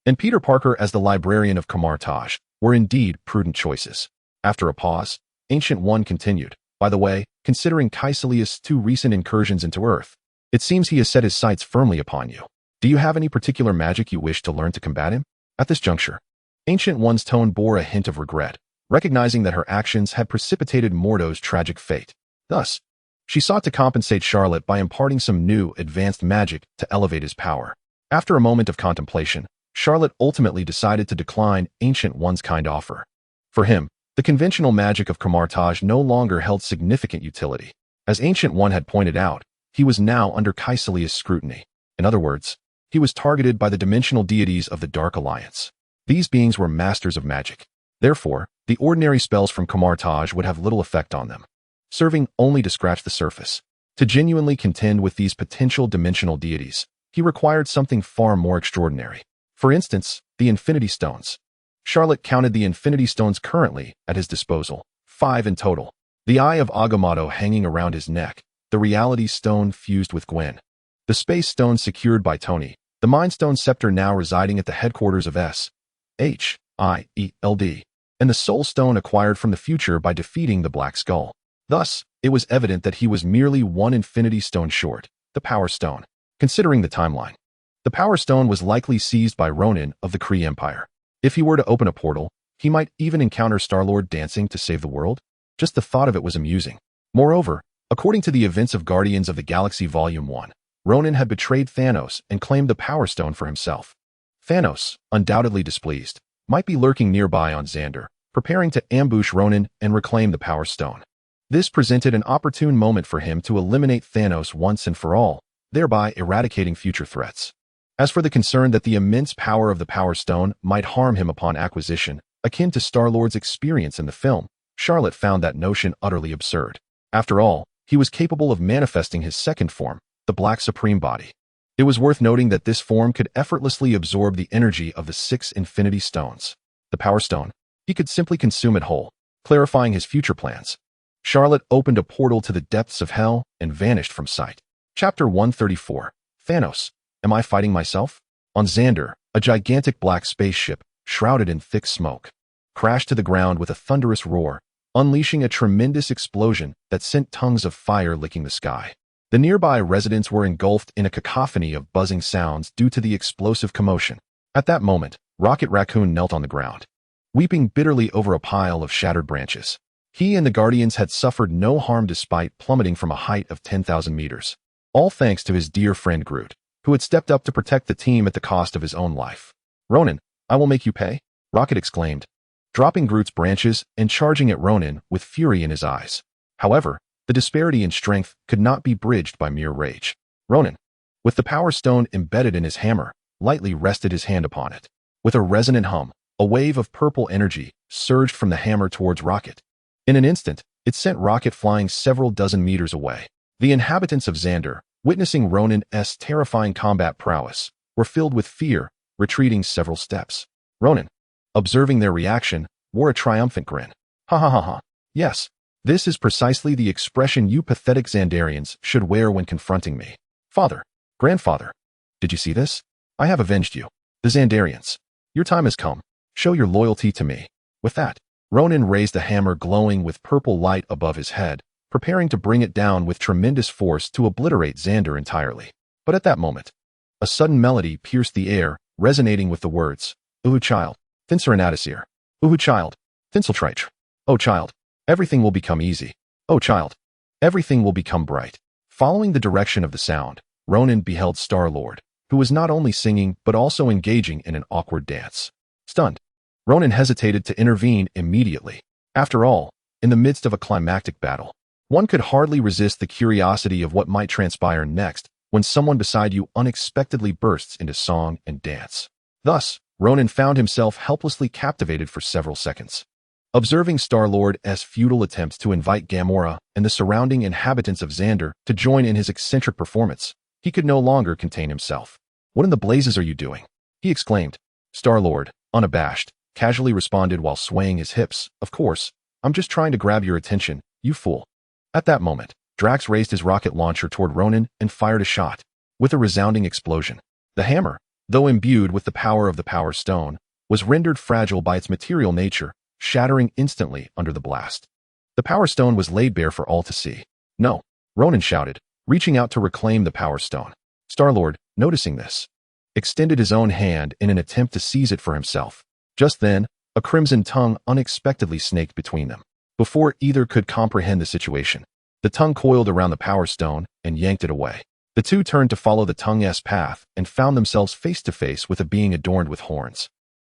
and Peter Parker as the Librarian of Kamar-Taj, were indeed prudent choices. After a pause, Ancient One continued, "By the way, considering Caecilius' two recent incursions into Earth, it seems he has set his sights firmly upon you. Do you have any particular magic you wish to learn to combat him?" At this juncture, Ancient One's tone bore a hint of regret, recognizing that her actions had precipitated Mordo's tragic fate. Thus, she sought to compensate Charlot by imparting some new, advanced magic to elevate his power. After a moment of contemplation, Charlot ultimately decided to decline Ancient One's kind offer. For him, the conventional magic of Kamar-Taj no longer held significant utility. As Ancient One had pointed out, he was now under Caecilius' scrutiny. In other words, he was targeted by the dimensional deities of the Dark Alliance. These beings were masters of magic. Therefore, the ordinary spells from Kamar-Taj would have little effect on them, serving only to scratch the surface. To genuinely contend with these potential dimensional deities, he required something far more extraordinary. For instance, the Infinity Stones. Charlot counted the Infinity Stones currently at his disposal, 5 in total. The Eye of Agamotto hanging around his neck, the Reality Stone fused with Gwen, the Space Stone secured by Tony, the Mind Stone Scepter now residing at the headquarters of S.H.I.E.L.D., and the Soul Stone acquired from the future by defeating the Black Skull. Thus, it was evident that he was merely one Infinity Stone short, the Power Stone. Considering the timeline, the Power Stone was likely seized by Ronan of the Kree Empire. If he were to open a portal, he might even encounter Star-Lord dancing to save the world. Just the thought of it was amusing. Moreover, according to the events of Guardians of the Galaxy Volume 1, Ronan had betrayed Thanos and claimed the Power Stone for himself. Thanos, undoubtedly displeased, might be lurking nearby on Xandar, preparing to ambush Ronan and reclaim the Power Stone. This presented an opportune moment for him to eliminate Thanos once and for all, thereby eradicating future threats. As for the concern that the immense power of the Power Stone might harm him upon acquisition, akin to Star-Lord's experience in the film, Charlot found that notion utterly absurd. After all, he was capable of manifesting his second form, the Black Supreme Body. It was worth noting that this form could effortlessly absorb the energy of the 6 Infinity Stones. The Power Stone, he could simply consume it whole, clarifying his future plans. Charlot opened a portal to the depths of hell and vanished from sight. Chapter 134. Thanos. Am I fighting myself? On Xandar, a gigantic black spaceship, shrouded in thick smoke, crashed to the ground with a thunderous roar, unleashing a tremendous explosion that sent tongues of fire licking the sky. The nearby residents were engulfed in a cacophony of buzzing sounds due to the explosive commotion. At that moment, Rocket Raccoon knelt on the ground, weeping bitterly over a pile of shattered branches. He and the Guardians had suffered no harm despite plummeting from a height of 10,000 meters. All thanks to his dear friend Groot, who had stepped up to protect the team at the cost of his own life. Ronan, I will make you pay, Rocket exclaimed, dropping Groot's branches and charging at Ronan with fury in his eyes. However, the disparity in strength could not be bridged by mere rage. Ronan, with the Power Stone embedded in his hammer, lightly rested his hand upon it. With a resonant hum, a wave of purple energy surged from the hammer towards Rocket. In an instant, it sent Rocket flying several dozen meters away. The inhabitants of Xandar, witnessing Ronan's terrifying combat prowess, were filled with fear, retreating several steps. Ronan, observing their reaction, wore a triumphant grin. Ha ha ha ha. Yes, this is precisely the expression you pathetic Xandarians should wear when confronting me. Father, grandfather, did you see this? I have avenged you. The Xandarians. Your time has come. Show your loyalty to me. With that, Ronan raised the hammer glowing with purple light above his head, preparing to bring it down with tremendous force to obliterate Xandar entirely. But at that moment, a sudden melody pierced the air, resonating with the words, Uhu child, Thinserenadisir. Uhu child, Thinseltrich. Oh child, everything will become easy. Oh child, everything will become bright. Following the direction of the sound, Ronan beheld Star-Lord, who was not only singing but also engaging in an awkward dance. Stunned, Ronan hesitated to intervene immediately. After all, in the midst of a climactic battle, one could hardly resist the curiosity of what might transpire next when someone beside you unexpectedly bursts into song and dance. Thus, Ronan found himself helplessly captivated for several seconds. Observing Star-Lord's futile attempts to invite Gamora and the surrounding inhabitants of Xandar to join in his eccentric performance, he could no longer contain himself. What in the blazes are you doing? He exclaimed. Star-Lord, unabashed, casually responded while swaying his hips. Of course, I'm just trying to grab your attention, you fool. At that moment, Drax raised his rocket launcher toward Ronan and fired a shot. With a resounding explosion, the hammer, though imbued with the power of the Power Stone, was rendered fragile by its material nature, shattering instantly under the blast. The Power Stone was laid bare for all to see. No, Ronan shouted, reaching out to reclaim the Power Stone. Star-Lord, noticing this, extended his own hand in an attempt to seize it for himself. Just then, a crimson tongue unexpectedly snaked between them. Before either could comprehend the situation, the tongue coiled around the Power Stone and yanked it away. The two turned to follow the tongue's path and found themselves face to face with a being adorned with horns.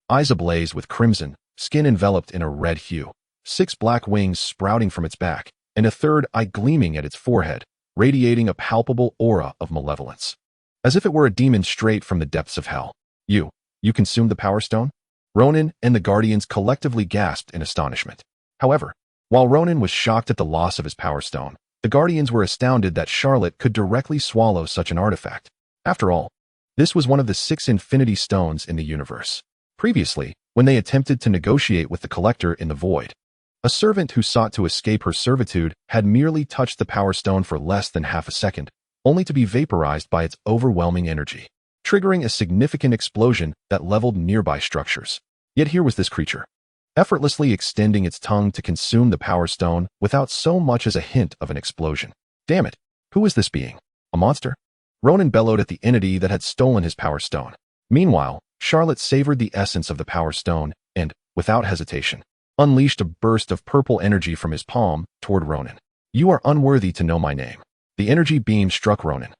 Eyes ablaze with crimson, skin enveloped in a red hue, 6 black wings sprouting from its back, and a third eye gleaming at its forehead, radiating a palpable aura of malevolence. As if it were a demon straight from the depths of hell. You consumed the Power Stone? Ronan and the Guardians collectively gasped in astonishment. However, while Ronan was shocked at the loss of his Power Stone, The Guardians were astounded that Charlot could directly swallow such an artifact. After all, this was one of the 6 Infinity Stones in the universe. Previously, when they attempted to negotiate with the Collector in the Void, a servant who sought to escape her servitude had merely touched the Power Stone for less than half a second, only to be vaporized by its overwhelming energy, triggering a significant explosion that leveled nearby structures. Yet here was this creature, effortlessly extending its tongue to consume the Power Stone without so much as a hint of an explosion. Damn it, who is this being? A monster? Ronan bellowed at the entity that had stolen his Power Stone. Meanwhile, Charlot savored the essence of the Power Stone and, without hesitation, unleashed a burst of purple energy from his palm toward Ronan. You are unworthy to know my name. The energy beam struck Ronan,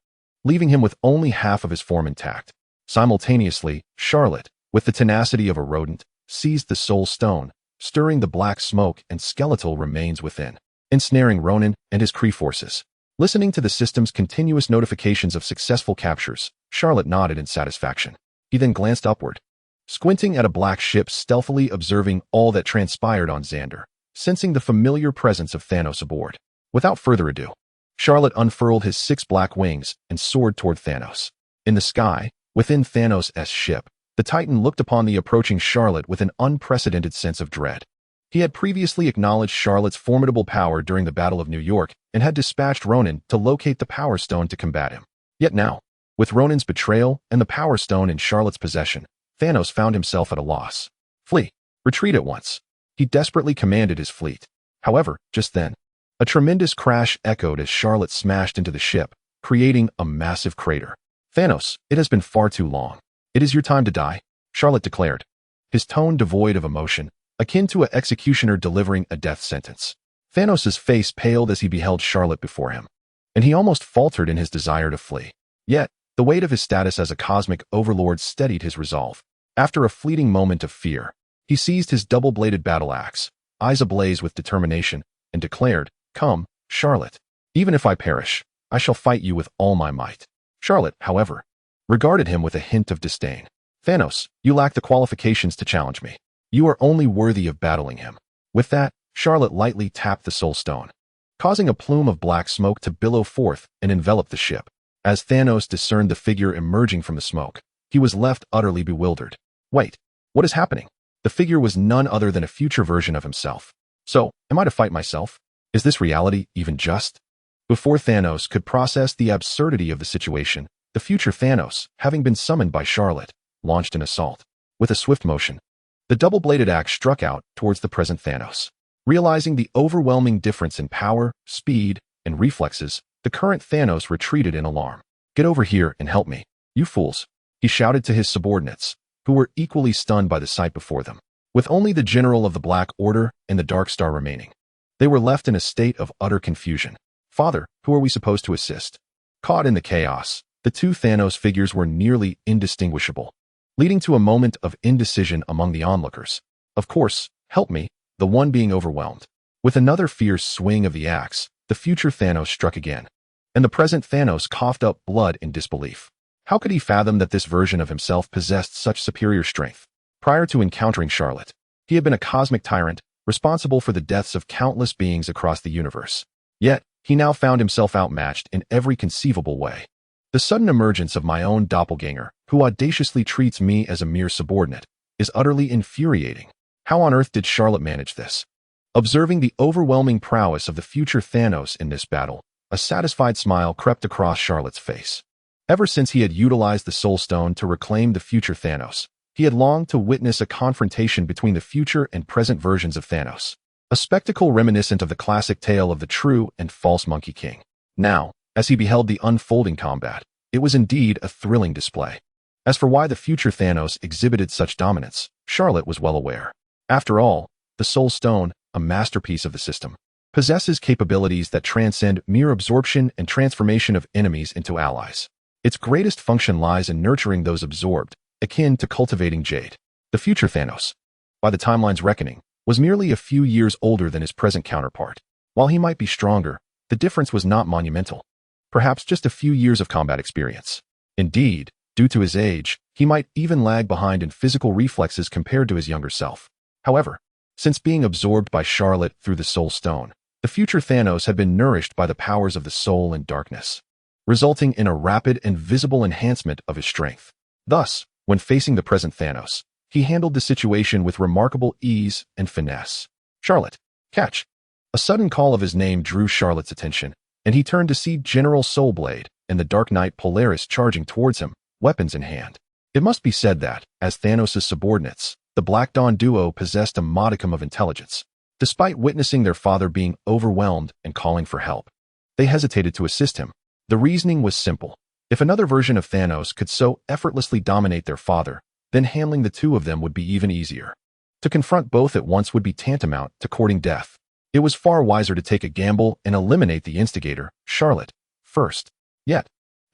leaving him with only half of his form intact. Simultaneously, Charlot, with the tenacity of a rodent, seized the Soul Stone, stirring the black smoke and skeletal remains within, ensnaring Ronan and his Kree forces. Listening to the system's continuous notifications of successful captures, Charlot nodded in satisfaction. He then glanced upward, squinting at a black ship stealthily observing all that transpired on Xander, sensing the familiar presence of Thanos aboard. Without further ado, Charlot unfurled his 6 black wings and soared toward Thanos. In the sky, within Thanos' ship, the Titan looked upon the approaching Charlot with an unprecedented sense of dread. He had previously acknowledged Charlot's formidable power during the Battle of New York and had dispatched Ronan to locate the Power Stone to combat him. Yet now, with Ronan's betrayal and the Power Stone in Charlot's possession, Thanos found himself at a loss. Flee. Retreat at once. He desperately commanded his fleet. However, just then, a tremendous crash echoed as Charlot smashed into the ship, creating a massive crater. Thanos, it has been far too long. It is your time to die, Charlot declared, his tone devoid of emotion, akin to an executioner delivering a death sentence. Thanos' face paled as he beheld Charlot before him, and he almost faltered in his desire to flee. Yet, the weight of his status as a cosmic overlord steadied his resolve. After a fleeting moment of fear, he seized his double-bladed battle axe, eyes ablaze with determination, and declared, "Come, Charlot. Even if I perish, I shall fight you with all my might." Charlot, however, regarded him with a hint of disdain. "Thanos, you lack the qualifications to challenge me. You are only worthy of battling him." With that, Charlot lightly tapped the Soul Stone, causing a plume of black smoke to billow forth and envelop the ship. As Thanos discerned the figure emerging from the smoke, he was left utterly bewildered. Wait, what is happening? The figure was none other than a future version of himself. So, am I to fight myself? Is this reality even just? Before Thanos could process the absurdity of the situation, the future Thanos, having been summoned by Charlot, launched an assault. With a swift motion, the double-bladed axe struck out towards the present Thanos. Realizing the overwhelming difference in power, speed, and reflexes, the current Thanos retreated in alarm. "Get over here and help me, you fools," he shouted to his subordinates, who were equally stunned by the sight before them. With only the General of the Black Order and the Dark Star remaining, they were left in a state of utter confusion. "Father, who are we supposed to assist?" Caught in the chaos, the two Thanos figures were nearly indistinguishable, leading to a moment of indecision among the onlookers. "Of course, help me," the one being overwhelmed. With another fierce swing of the axe, the future Thanos struck again, and the present Thanos coughed up blood in disbelief. How could he fathom that this version of himself possessed such superior strength? Prior to encountering Charlot, he had been a cosmic tyrant, responsible for the deaths of countless beings across the universe. Yet, he now found himself outmatched in every conceivable way. The sudden emergence of my own doppelganger, who audaciously treats me as a mere subordinate, is utterly infuriating. How on earth did Charlot manage this? Observing the overwhelming prowess of the future Thanos in this battle, a satisfied smile crept across Charlot's face. Ever since he had utilized the Soul Stone to reclaim the future Thanos, he had longed to witness a confrontation between the future and present versions of Thanos, a spectacle reminiscent of the classic tale of the true and false Monkey King. Now, as he beheld the unfolding combat, it was indeed a thrilling display. As for why the future Thanos exhibited such dominance, Charlot was well aware. After all, the Soul Stone, a masterpiece of the system, possesses capabilities that transcend mere absorption and transformation of enemies into allies. Its greatest function lies in nurturing those absorbed, akin to cultivating jade. The future Thanos, by the timeline's reckoning, was merely a few years older than his present counterpart. While he might be stronger, the difference was not monumental. Perhaps just a few years of combat experience. Indeed, due to his age, he might even lag behind in physical reflexes compared to his younger self. However, since being absorbed by Charlot through the Soul Stone, The future Thanos had been nourished by the powers of the soul and darkness, resulting in a rapid and visible enhancement of his strength. Thus, when facing the present Thanos, he handled the situation with remarkable ease and finesse. Charlot, catch! A sudden call of his name drew Charlot's attention, and he turned to see General Soulblade and the Dark Knight Polaris charging towards him, weapons in hand. It must be said that, as Thanos' subordinates, the Black Dawn duo possessed a modicum of intelligence. Despite witnessing their father being overwhelmed and calling for help, they hesitated to assist him. The reasoning was simple. If another version of Thanos could so effortlessly dominate their father, then handling the two of them would be even easier. To confront both at once would be tantamount to courting death. It was far wiser to take a gamble and eliminate the instigator, Charlot, first. Yet,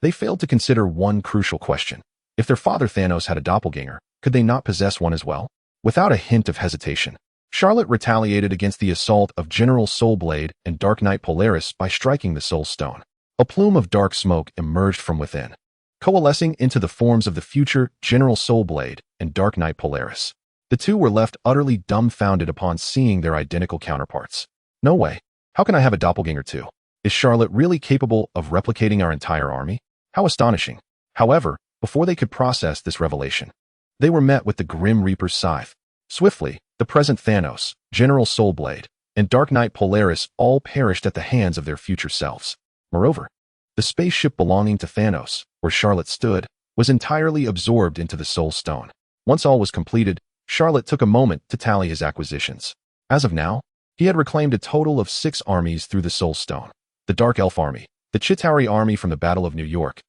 they failed to consider one crucial question. If their father Thanos had a doppelganger, could they not possess one as well? Without a hint of hesitation, Charlot retaliated against the assault of General Soulblade and Dark Knight Polaris by striking the Soul Stone. A plume of dark smoke emerged from within, coalescing into the forms of the future General Soulblade and Dark Knight Polaris. The two were left utterly dumbfounded upon seeing their identical counterparts. No way. How can I have a doppelganger too? Is Charlot really capable of replicating our entire army? How astonishing. However, before they could process this revelation, they were met with the Grim Reaper's scythe. Swiftly, the present Thanos, General Soulblade, and Dark Knight Polaris all perished at the hands of their future selves. Moreover, the spaceship belonging to Thanos, where Charlot stood, was entirely absorbed into the Soul Stone. Once all was completed, Charlot took a moment to tally his acquisitions. As of now, he had reclaimed a total of 6 armies through the Soul Stone. The Dark Elf Army, the Chitauri Army from the Battle of New York,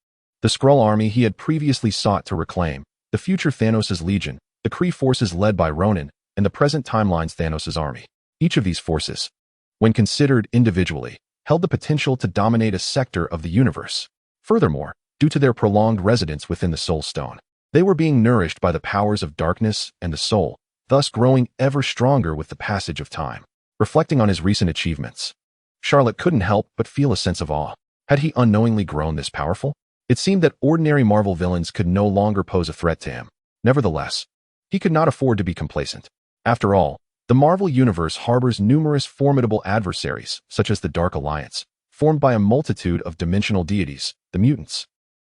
the Skrull Army he had previously sought to reclaim, the future Thanos' Legion, the Kree forces led by Ronan, and the present timeline's Thanos' army. Each of these forces, when considered individually, held the potential to dominate a sector of the universe. Furthermore, due to their prolonged residence within the Soul Stone, they were being nourished by the powers of darkness and the soul, thus growing ever stronger with the passage of time. Reflecting on his recent achievements, Charlot couldn't help but feel a sense of awe. Had he unknowingly grown this powerful? It seemed that ordinary Marvel villains could no longer pose a threat to him. Nevertheless, he could not afford to be complacent. After all, the Marvel Universe harbors numerous formidable adversaries, such as the Dark Alliance, formed by a multitude of dimensional deities, the mutants,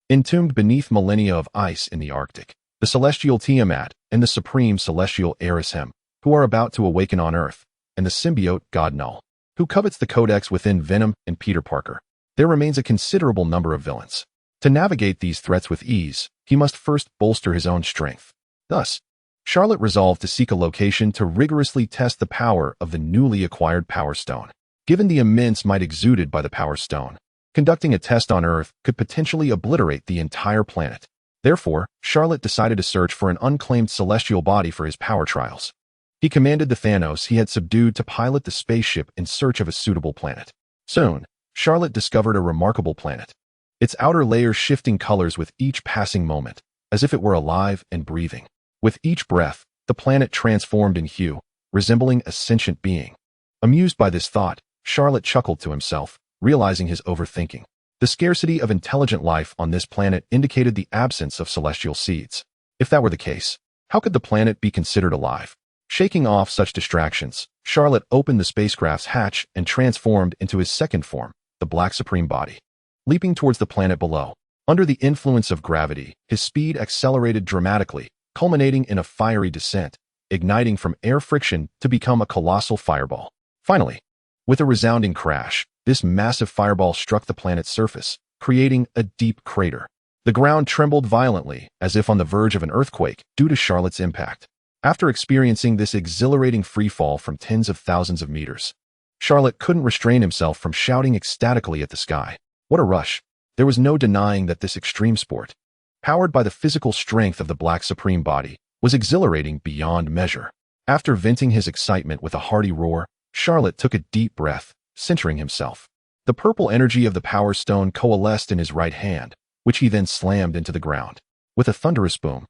entombed beneath millennia of ice in the Arctic, the celestial Tiamat and the supreme celestial Erishem, who are about to awaken on Earth, and the symbiote God Null, who covets the codex within Venom and Peter Parker. There remains a considerable number of villains. To navigate these threats with ease, he must first bolster his own strength. Thus, Charlot resolved to seek a location to rigorously test the power of the newly acquired Power Stone. Given the immense might exuded by the Power Stone, conducting a test on Earth could potentially obliterate the entire planet. Therefore, Charlot decided to search for an unclaimed celestial body for his power trials. He commanded the Thanos he had subdued to pilot the spaceship in search of a suitable planet. Soon, Charlot discovered a remarkable planet, its outer layers shifting colors with each passing moment, as if it were alive and breathing. With each breath, the planet transformed in hue, resembling a sentient being. Amused by this thought, Charlot chuckled to himself, realizing his overthinking. The scarcity of intelligent life on this planet indicated the absence of celestial seeds. If that were the case, how could the planet be considered alive? Shaking off such distractions, Charlot opened the spacecraft's hatch and transformed into his second form, the Black Supreme Body. Leaping towards the planet below, under the influence of gravity, his speed accelerated dramatically, culminating in a fiery descent, igniting from air friction to become a colossal fireball. Finally, with a resounding crash, this massive fireball struck the planet's surface, creating a deep crater. The ground trembled violently, as if on the verge of an earthquake, due to Charlot's impact. After experiencing this exhilarating freefall from tens of thousands of meters, Charlot couldn't restrain himself from shouting ecstatically at the sky. What a rush! There was no denying that this extreme sport, powered by the physical strength of the Black Supreme Body, was exhilarating beyond measure. After venting his excitement with a hearty roar, Charlot took a deep breath, centering himself. The purple energy of the Power Stone coalesced in his right hand, which he then slammed into the ground. With a thunderous boom,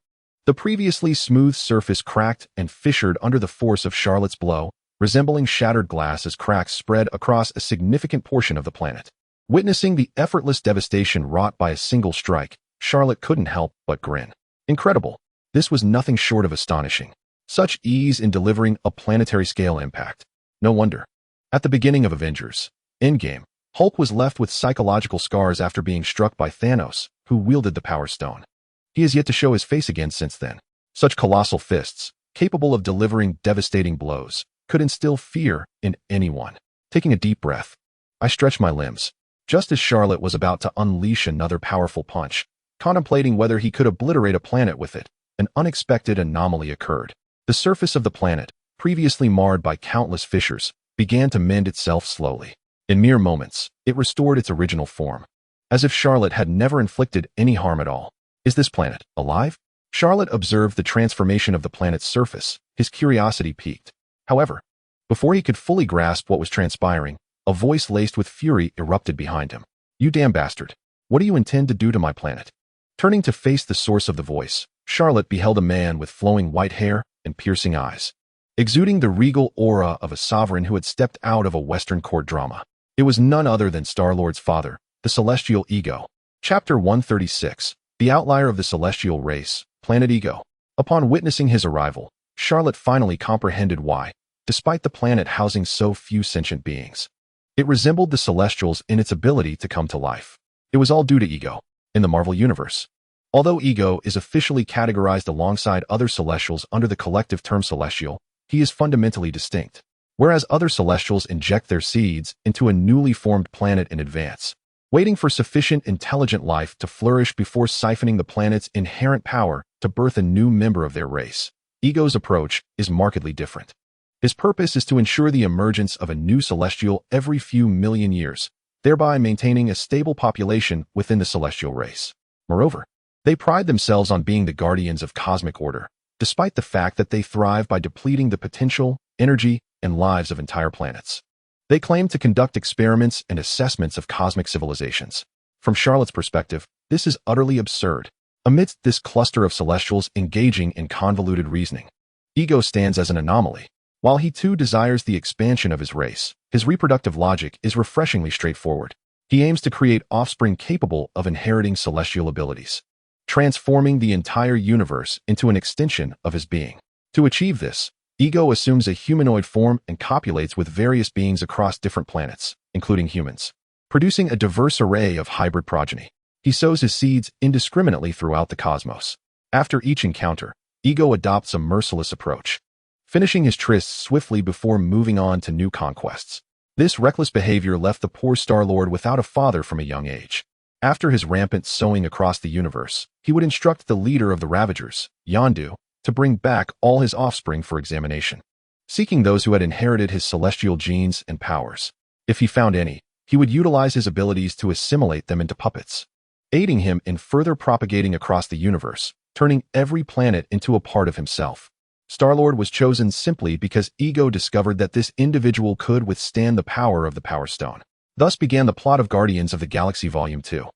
the previously smooth surface cracked and fissured under the force of Charlot's blow, resembling shattered glass as cracks spread across a significant portion of the planet. Witnessing the effortless devastation wrought by a single strike, Charlot couldn't help but grin. Incredible. This was nothing short of astonishing. Such ease in delivering a planetary-scale impact. No wonder. At the beginning of Avengers Endgame, Hulk was left with psychological scars after being struck by Thanos, who wielded the Power Stone. He has yet to show his face again since then. Such colossal fists, capable of delivering devastating blows, could instill fear in anyone. Taking a deep breath, I stretched my limbs. Just as Charlotte was about to unleash another powerful punch, contemplating whether he could obliterate a planet with it, an unexpected anomaly occurred. The surface of the planet, previously marred by countless fissures, began to mend itself slowly. In mere moments, it restored its original form, as if Charlotte had never inflicted any harm at all. Is this planet alive? Charlotte observed the transformation of the planet's surface. His curiosity piqued. However, before he could fully grasp what was transpiring, a voice laced with fury erupted behind him. You damn bastard! What do you intend to do to my planet? Turning to face the source of the voice, Charlotte beheld a man with flowing white hair and piercing eyes, exuding the regal aura of a sovereign who had stepped out of a Western court drama. It was none other than Star-Lord's father, the celestial Ego. Chapter 136, The Outlier of the Celestial Race, Planet Ego. Upon witnessing his arrival, Charlotte finally comprehended why, despite the planet housing so few sentient beings, it resembled the Celestials in its ability to come to life. It was all due to Ego. In the Marvel Universe, although Ego is officially categorized alongside other Celestials under the collective term Celestial, he is fundamentally distinct. Whereas other Celestials inject their seeds into a newly formed planet in advance, waiting for sufficient intelligent life to flourish before siphoning the planet's inherent power to birth a new member of their race, Ego's approach is markedly different. His purpose is to ensure the emergence of a new Celestial every few million years, thereby maintaining a stable population within the Celestial race. Moreover, they pride themselves on being the guardians of cosmic order, despite the fact that they thrive by depleting the potential, energy, and lives of entire planets. They claim to conduct experiments and assessments of cosmic civilizations. From Charlotte's perspective, this is utterly absurd. Amidst this cluster of Celestials engaging in convoluted reasoning, Ego stands as an anomaly. While he too desires the expansion of his race, his reproductive logic is refreshingly straightforward. He aims to create offspring capable of inheriting celestial abilities, transforming the entire universe into an extension of his being. To achieve this, Ego assumes a humanoid form and copulates with various beings across different planets, including humans, producing a diverse array of hybrid progeny. He sows his seeds indiscriminately throughout the cosmos. After each encounter, Ego adopts a merciless approach, finishing his trysts swiftly before moving on to new conquests. This reckless behavior left the poor Star-Lord without a father from a young age. After his rampant sowing across the universe, he would instruct the leader of the Ravagers, Yondu, to bring back all his offspring for examination, seeking those who had inherited his celestial genes and powers. If he found any, he would utilize his abilities to assimilate them into puppets, aiding him in further propagating across the universe, turning every planet into a part of himself. Star-Lord was chosen simply because Ego discovered that this individual could withstand the power of the Power Stone. Thus began the plot of Guardians of the Galaxy Volume 2.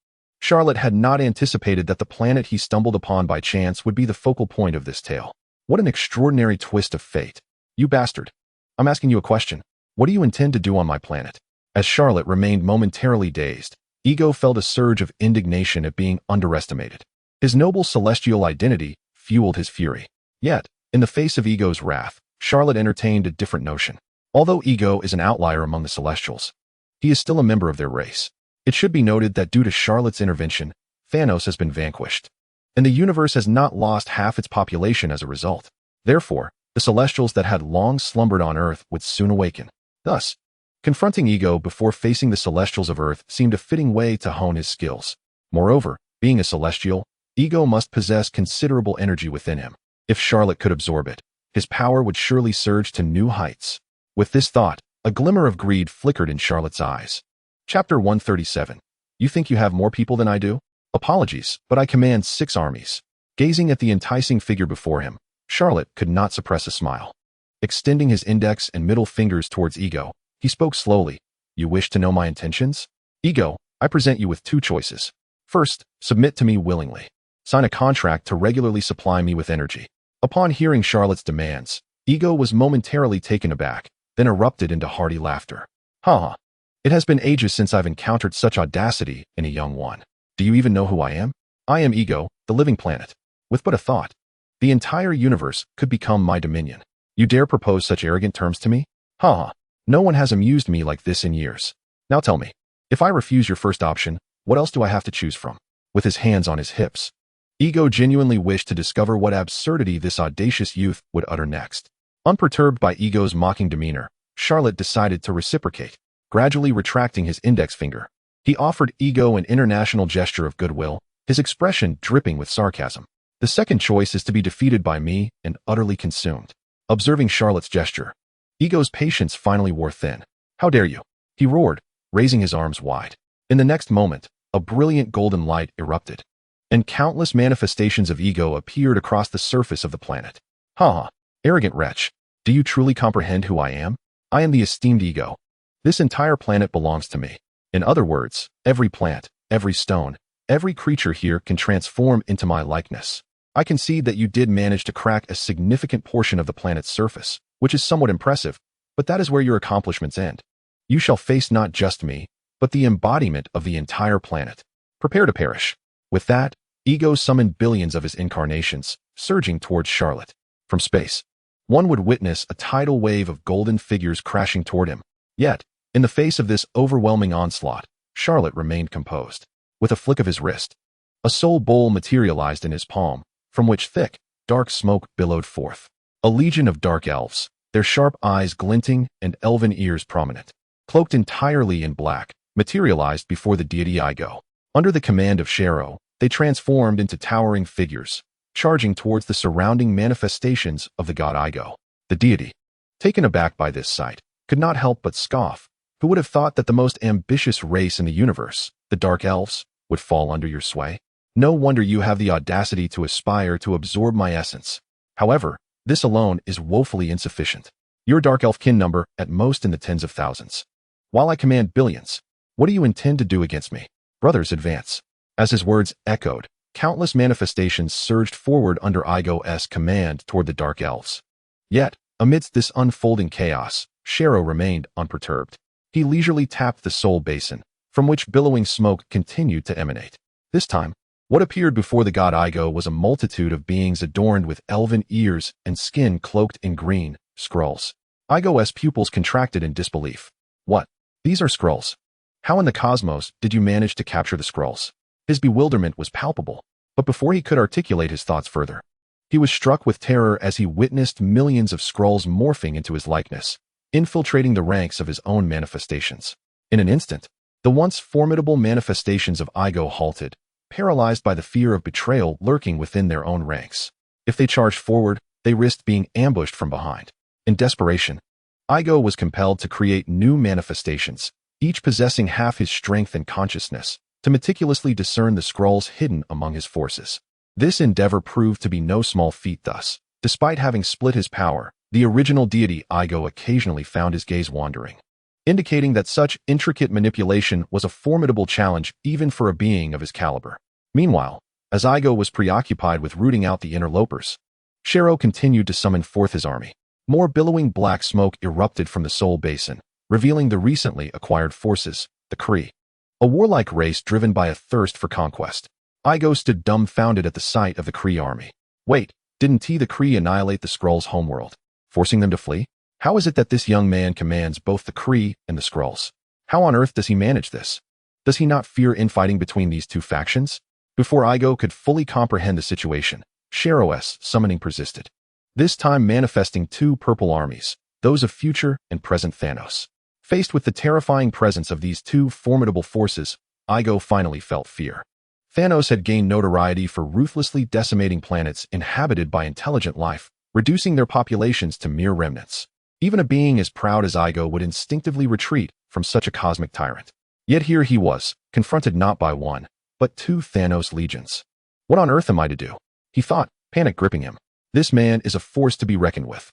Charlotte had not anticipated that the planet he stumbled upon by chance would be the focal point of this tale. What an extraordinary twist of fate. You bastard. I'm asking you a question. What do you intend to do on my planet? As Charlotte remained momentarily dazed, Ego felt a surge of indignation at being underestimated. His noble celestial identity fueled his fury. Yet, in the face of Ego's wrath, Charlotte entertained a different notion. Although Ego is an outlier among the Celestials, he is still a member of their race. It should be noted that due to Charlotte's intervention, Thanos has been vanquished, and the universe has not lost half its population as a result. Therefore, the Celestials that had long slumbered on Earth would soon awaken. Thus, confronting Ego before facing the Celestials of Earth seemed a fitting way to hone his skills. Moreover, being a Celestial, Ego must possess considerable energy within him. If Charlotte could absorb it, his power would surely surge to new heights. With this thought, a glimmer of greed flickered in Charlotte's eyes. Chapter 137. You think you have more people than I do? Apologies, but I command 6 armies. Gazing at the enticing figure before him, Charlotte could not suppress a smile. Extending his index and middle fingers towards Ego, he spoke slowly. You wish to know my intentions? Ego, I present you with 2 choices. First, submit to me willingly. Sign a contract to regularly supply me with energy. Upon hearing Charlotte's demands, Ego was momentarily taken aback, then erupted into hearty laughter. Ha! It has been ages since I've encountered such audacity in a young one. Do you even know who I am? I am Ego, the living planet. With but a thought, the entire universe could become my dominion. You dare propose such arrogant terms to me? Ha! No one has amused me like this in years. Now tell me, if I refuse your first option, what else do I have to choose from? With his hands on his hips, Ego genuinely wished to discover what absurdity this audacious youth would utter next. Unperturbed by Ego's mocking demeanor, Charlot decided to reciprocate, gradually retracting his index finger. He offered Ego an international gesture of goodwill, his expression dripping with sarcasm. The second choice is to be defeated by me and utterly consumed. Observing Charlot's gesture, Ego's patience finally wore thin. How dare you? He roared, raising his arms wide. In the next moment, a brilliant golden light erupted, and countless manifestations of Ego appeared across the surface of the planet. Ha! Arrogant wretch, do you truly comprehend who I am? I am the esteemed Ego. This entire planet belongs to me. In other words, every plant, every stone, every creature here can transform into my likeness. I concede that you did manage to crack a significant portion of the planet's surface, which is somewhat impressive, but that is where your accomplishments end. You shall face not just me, but the embodiment of the entire planet. Prepare to perish. With that, Ego summoned billions of his incarnations, surging towards Charlot. From space, one would witness a tidal wave of golden figures crashing toward him. Yet, in the face of this overwhelming onslaught, Charlot remained composed. With a flick of his wrist, a soul bowl materialized in his palm, from which thick, dark smoke billowed forth. A legion of dark elves, their sharp eyes glinting and elven ears prominent, cloaked entirely in black, materialized before the deity Ego. Under the command of Charlot, they transformed into towering figures, charging towards the surrounding manifestations of the god Ego. The deity, taken aback by this sight, could not help but scoff. Who would have thought that the most ambitious race in the universe, the Dark Elves, would fall under your sway? No wonder you have the audacity to aspire to absorb my essence. However, this alone is woefully insufficient. Your Dark Elf kin number at most in the tens of thousands. While I command billions, what do you intend to do against me? Brothers, advance. As his words echoed, countless manifestations surged forward under Igo's command toward the Dark Elves. Yet, amidst this unfolding chaos, Charlot remained unperturbed. He leisurely tapped the soul basin, from which billowing smoke continued to emanate. This time, what appeared before the god Ego was a multitude of beings adorned with elven ears and skin cloaked in green scrolls. Igo's pupils contracted in disbelief. What? These are scrolls. How in the cosmos did you manage to capture the scrolls? His bewilderment was palpable, but before he could articulate his thoughts further, he was struck with terror as he witnessed millions of scrolls morphing into his likeness, infiltrating the ranks of his own manifestations. In an instant, the once formidable manifestations of Ego halted, paralyzed by the fear of betrayal lurking within their own ranks. If they charged forward, they risked being ambushed from behind. In desperation, Ego was compelled to create new manifestations, each possessing half his strength and consciousness, to meticulously discern the scrolls hidden among his forces. This endeavor proved to be no small feat thus. Despite having split his power, the original deity Ego occasionally found his gaze wandering, indicating that such intricate manipulation was a formidable challenge even for a being of his caliber. Meanwhile, as Ego was preoccupied with rooting out the interlopers, Charlot continued to summon forth his army. More billowing black smoke erupted from the soul basin, revealing the recently acquired forces, the Kree. A warlike race driven by a thirst for conquest. Ego stood dumbfounded at the sight of the Kree army. Wait, didn't the Kree annihilate the Skrulls' homeworld, forcing them to flee? How is it that this young man commands both the Kree and the Skrulls? How on earth does he manage this? Does he not fear infighting between these two factions? Before Ego could fully comprehend the situation, Charlot's summoning persisted, this time manifesting two purple armies, those of future and present Thanos. Faced with the terrifying presence of these two formidable forces, Ego finally felt fear. Thanos had gained notoriety for ruthlessly decimating planets inhabited by intelligent life, reducing their populations to mere remnants. Even a being as proud as Ego would instinctively retreat from such a cosmic tyrant. Yet here he was, confronted not by one, but two Thanos legions. What on earth am I to do? He thought, panic gripping him. This man is a force to be reckoned with.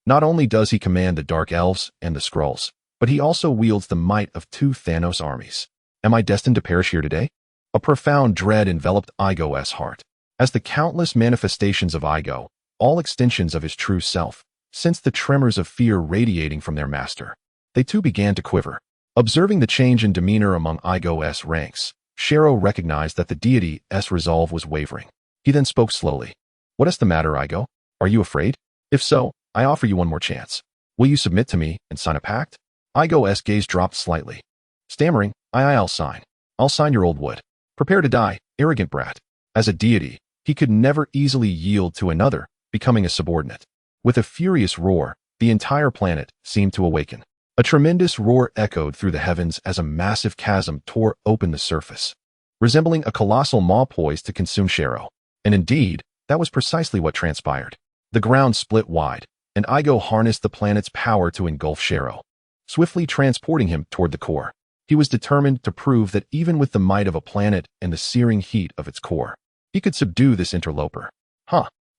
Not only does he command the Dark Elves and the Skrulls, but he also wields the might of two Thanos armies. Am I destined to perish here today? A profound dread enveloped Igo's heart, as the countless manifestations of Ego, all extensions of his true self, sensed the tremors of fear radiating from their master. They too began to quiver. Observing the change in demeanor among Igo's ranks, Charlot recognized that the deity's resolve was wavering. He then spoke slowly. What is the matter, Ego? Are you afraid? If so, I offer you one more chance. Will you submit to me and sign a pact? Igo's gaze dropped slightly. Stammering, I'll sign. I'll sign your old wood. Prepare to die, arrogant brat. As a deity, he could never easily yield to another, becoming a subordinate. With a furious roar, the entire planet seemed to awaken. A tremendous roar echoed through the heavens as a massive chasm tore open the surface, resembling a colossal maw poised to consume Charlot. And indeed, that was precisely what transpired. The ground split wide, and Igo harnessed the planet's power to engulf Charlot, swiftly transporting him toward the core. He was determined to prove that even with the might of a planet and the searing heat of its core, he could subdue this interloper.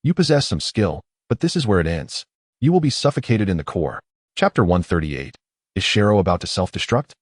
You possess some skill, but this is where it ends. You will be suffocated in the core. Chapter 138. Is Charlot about to self-destruct?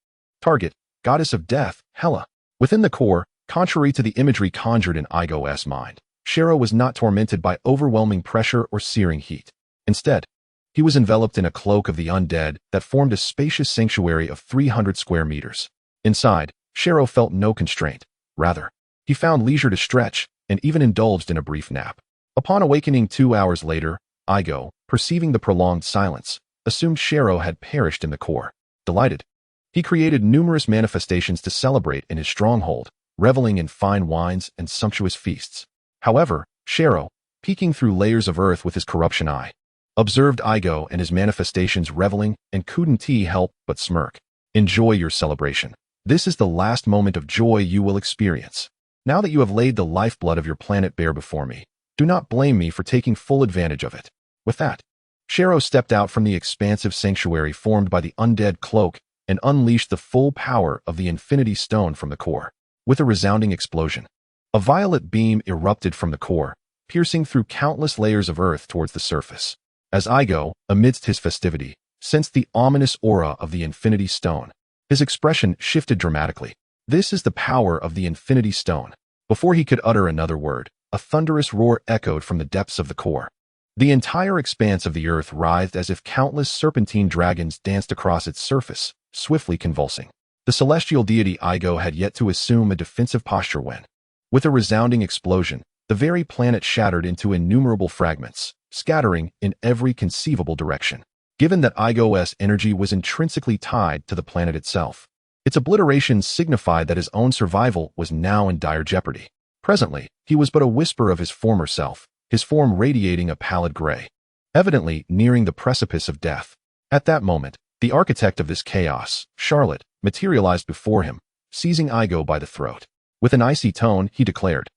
Target, goddess of death, Hela. Within the core, contrary to the imagery conjured in Igo's mind, Charlot was not tormented by overwhelming pressure or searing heat. Instead, he was enveloped in a cloak of the undead that formed a spacious sanctuary of 300 square meters. Inside, Charlot felt no constraint. Rather, he found leisure to stretch and even indulged in a brief nap. Upon awakening 2 hours later, Igo, perceiving the prolonged silence, assumed Charlot had perished in the core. Delighted, he created numerous manifestations to celebrate in his stronghold, reveling in fine wines and sumptuous feasts. However, Charlot, peeking through layers of earth with his corruption eye, observed Igo and his manifestations reveling and couldn't help but smirk. Enjoy your celebration. This is the last moment of joy you will experience. Now that you have laid the lifeblood of your planet bare before me, do not blame me for taking full advantage of it. With that, Charlot stepped out from the expansive sanctuary formed by the undead cloak and unleashed the full power of the Infinity Stone from the core. With a resounding explosion, a violet beam erupted from the core, piercing through countless layers of earth towards the surface. As Igo, amidst his festivity, sensed the ominous aura of the Infinity Stone, his expression shifted dramatically. This is the power of the Infinity Stone. Before he could utter another word, a thunderous roar echoed from the depths of the core. The entire expanse of the earth writhed as if countless serpentine dragons danced across its surface, swiftly convulsing. The celestial deity Igo had yet to assume a defensive posture when, with a resounding explosion, the very planet shattered into innumerable fragments, scattering in every conceivable direction. Given that Igo's energy was intrinsically tied to the planet itself, its obliteration signified that his own survival was now in dire jeopardy. Presently, he was but a whisper of his former self, his form radiating a pallid gray, evidently nearing the precipice of death. At that moment, the architect of this chaos, Charlot, materialized before him, seizing Igo by the throat. With an icy tone, he declared,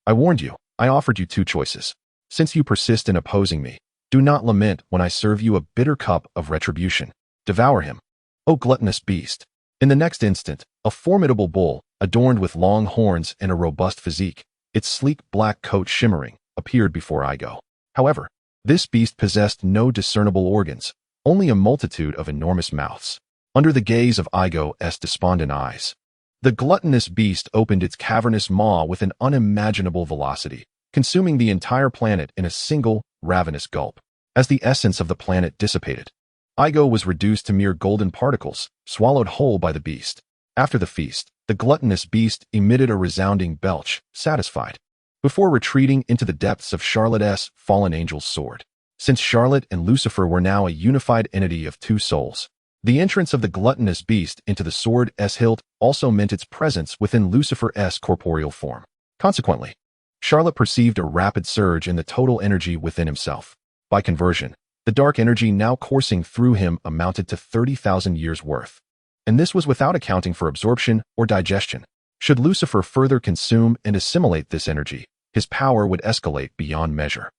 I warned you, I offered you 2 choices. Since you persist in opposing me, do not lament when I serve you a bitter cup of retribution. Devour him, O gluttonous beast. In the next instant, a formidable bull, adorned with long horns and a robust physique, its sleek black coat shimmering, appeared before Igo. However, this beast possessed no discernible organs, only a multitude of enormous mouths. Under the gaze of Igo's despondent eyes, the gluttonous beast opened its cavernous maw with an unimaginable velocity, consuming the entire planet in a single, ravenous gulp. As the essence of the planet dissipated, Igo was reduced to mere golden particles, swallowed whole by the beast. After the feast, the gluttonous beast emitted a resounding belch, satisfied, before retreating into the depths of Charlot's fallen angel's sword. Since Charlot and Lucifer were now a unified entity of 2 souls, the entrance of the gluttonous beast into the sword's hilt also meant its presence within Lucifer's corporeal form. Consequently, Charlot perceived a rapid surge in the total energy within himself. By conversion, the dark energy now coursing through him amounted to 30,000 years' worth. And this was without accounting for absorption or digestion. Should Lucifer further consume and assimilate this energy, his power would escalate beyond measure.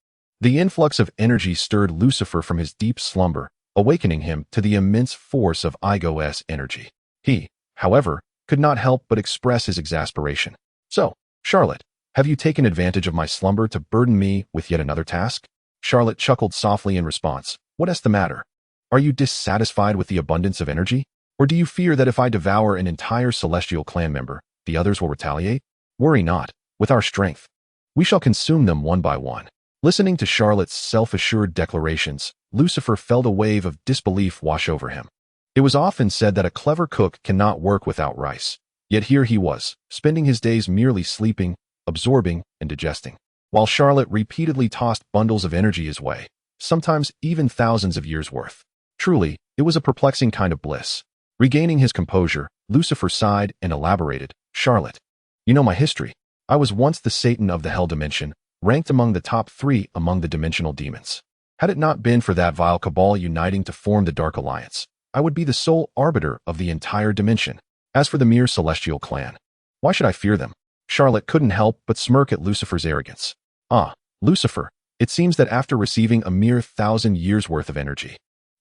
The influx of energy stirred Lucifer from his deep slumber, awakening him to the immense force of Igo's energy. He, however, could not help but express his exasperation. So, Charlot, have you taken advantage of my slumber to burden me with yet another task? Charlot chuckled softly in response. What's the matter? Are you dissatisfied with the abundance of energy? Or do you fear that if I devour an entire celestial clan member, the others will retaliate? Worry not. With our strength, we shall consume them one by one. Listening to Charlot's self-assured declarations, Lucifer felt a wave of disbelief wash over him. It was often said that a clever cook cannot work without rice. Yet here he was, spending his days merely sleeping, absorbing, and digesting, while Charlot repeatedly tossed bundles of energy his way, sometimes even thousands of years' worth. Truly, it was a perplexing kind of bliss. Regaining his composure, Lucifer sighed and elaborated, Charlotte, you know my history. I was once the Satan of the Hell dimension, ranked among the top 3 among the dimensional demons. Had it not been for that vile cabal uniting to form the Dark Alliance, I would be the sole arbiter of the entire dimension. As for the mere celestial clan, why should I fear them? Charlotte couldn't help but smirk at Lucifer's arrogance. Ah, Lucifer, it seems that after receiving a mere 1,000 years' worth of energy,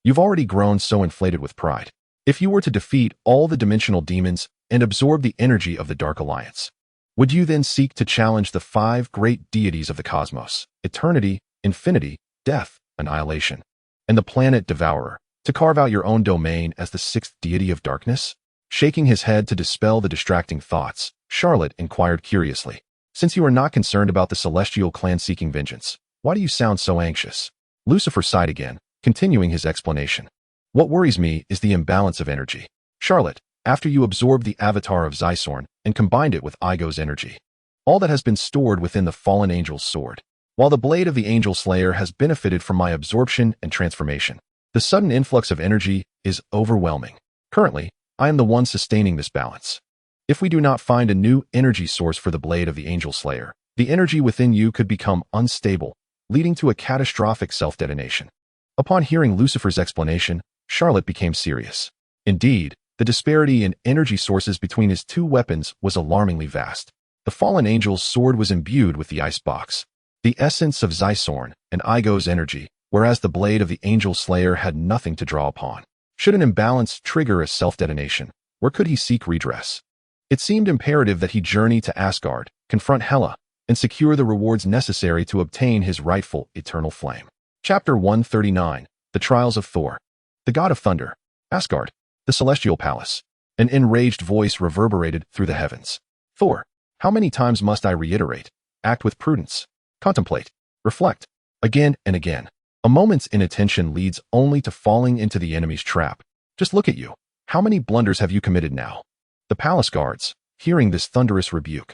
you've already grown so inflated with pride. If you were to defeat all the dimensional demons and absorb the energy of the Dark Alliance, would you then seek to challenge the 5 great deities of the cosmos, eternity, infinity, death, annihilation, and the planet devourer, to carve out your own domain as the 6th deity of darkness? Shaking his head to dispel the distracting thoughts, Charlotte inquired curiously, since you are not concerned about the celestial clan seeking vengeance, why do you sound so anxious? Lucifer sighed again, continuing his explanation. What worries me is the imbalance of energy. Charlotte, after you absorbed the avatar of Zysorn and combined it with Igo's energy, all that has been stored within the fallen angel's sword, while the blade of the angel slayer has benefited from my absorption and transformation. The sudden influx of energy is overwhelming. Currently, I am the one sustaining this balance. If we do not find a new energy source for the blade of the angel slayer, the energy within you could become unstable, leading to a catastrophic self-detonation. Upon hearing Lucifer's explanation, Charlotte became serious. Indeed, the disparity in energy sources between his 2 weapons was alarmingly vast. The fallen angel's sword was imbued with the icebox, the essence of Zysorn and Igo's energy, whereas the blade of the angel slayer had nothing to draw upon. Should an imbalance trigger a self-detonation, where could he seek redress? It seemed imperative that he journey to Asgard, confront Hela, and secure the rewards necessary to obtain his rightful eternal flame. Chapter 139, The Trials of Thor. The god of thunder, Asgard, the celestial palace. An enraged voice reverberated through the heavens. Thor, how many times must I reiterate? Act with prudence. Contemplate. Reflect. Again and again. A moment's inattention leads only to falling into the enemy's trap. Just look at you. How many blunders have you committed now? The palace guards, hearing this thunderous rebuke,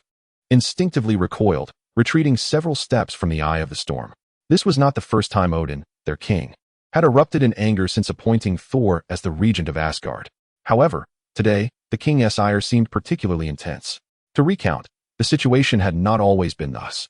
instinctively recoiled, retreating several steps from the eye of the storm. This was not the first time Odin, their king, had erupted in anger since appointing Thor as the regent of Asgard. However, today, the king's ire seemed particularly intense. To recount, the situation had not always been thus.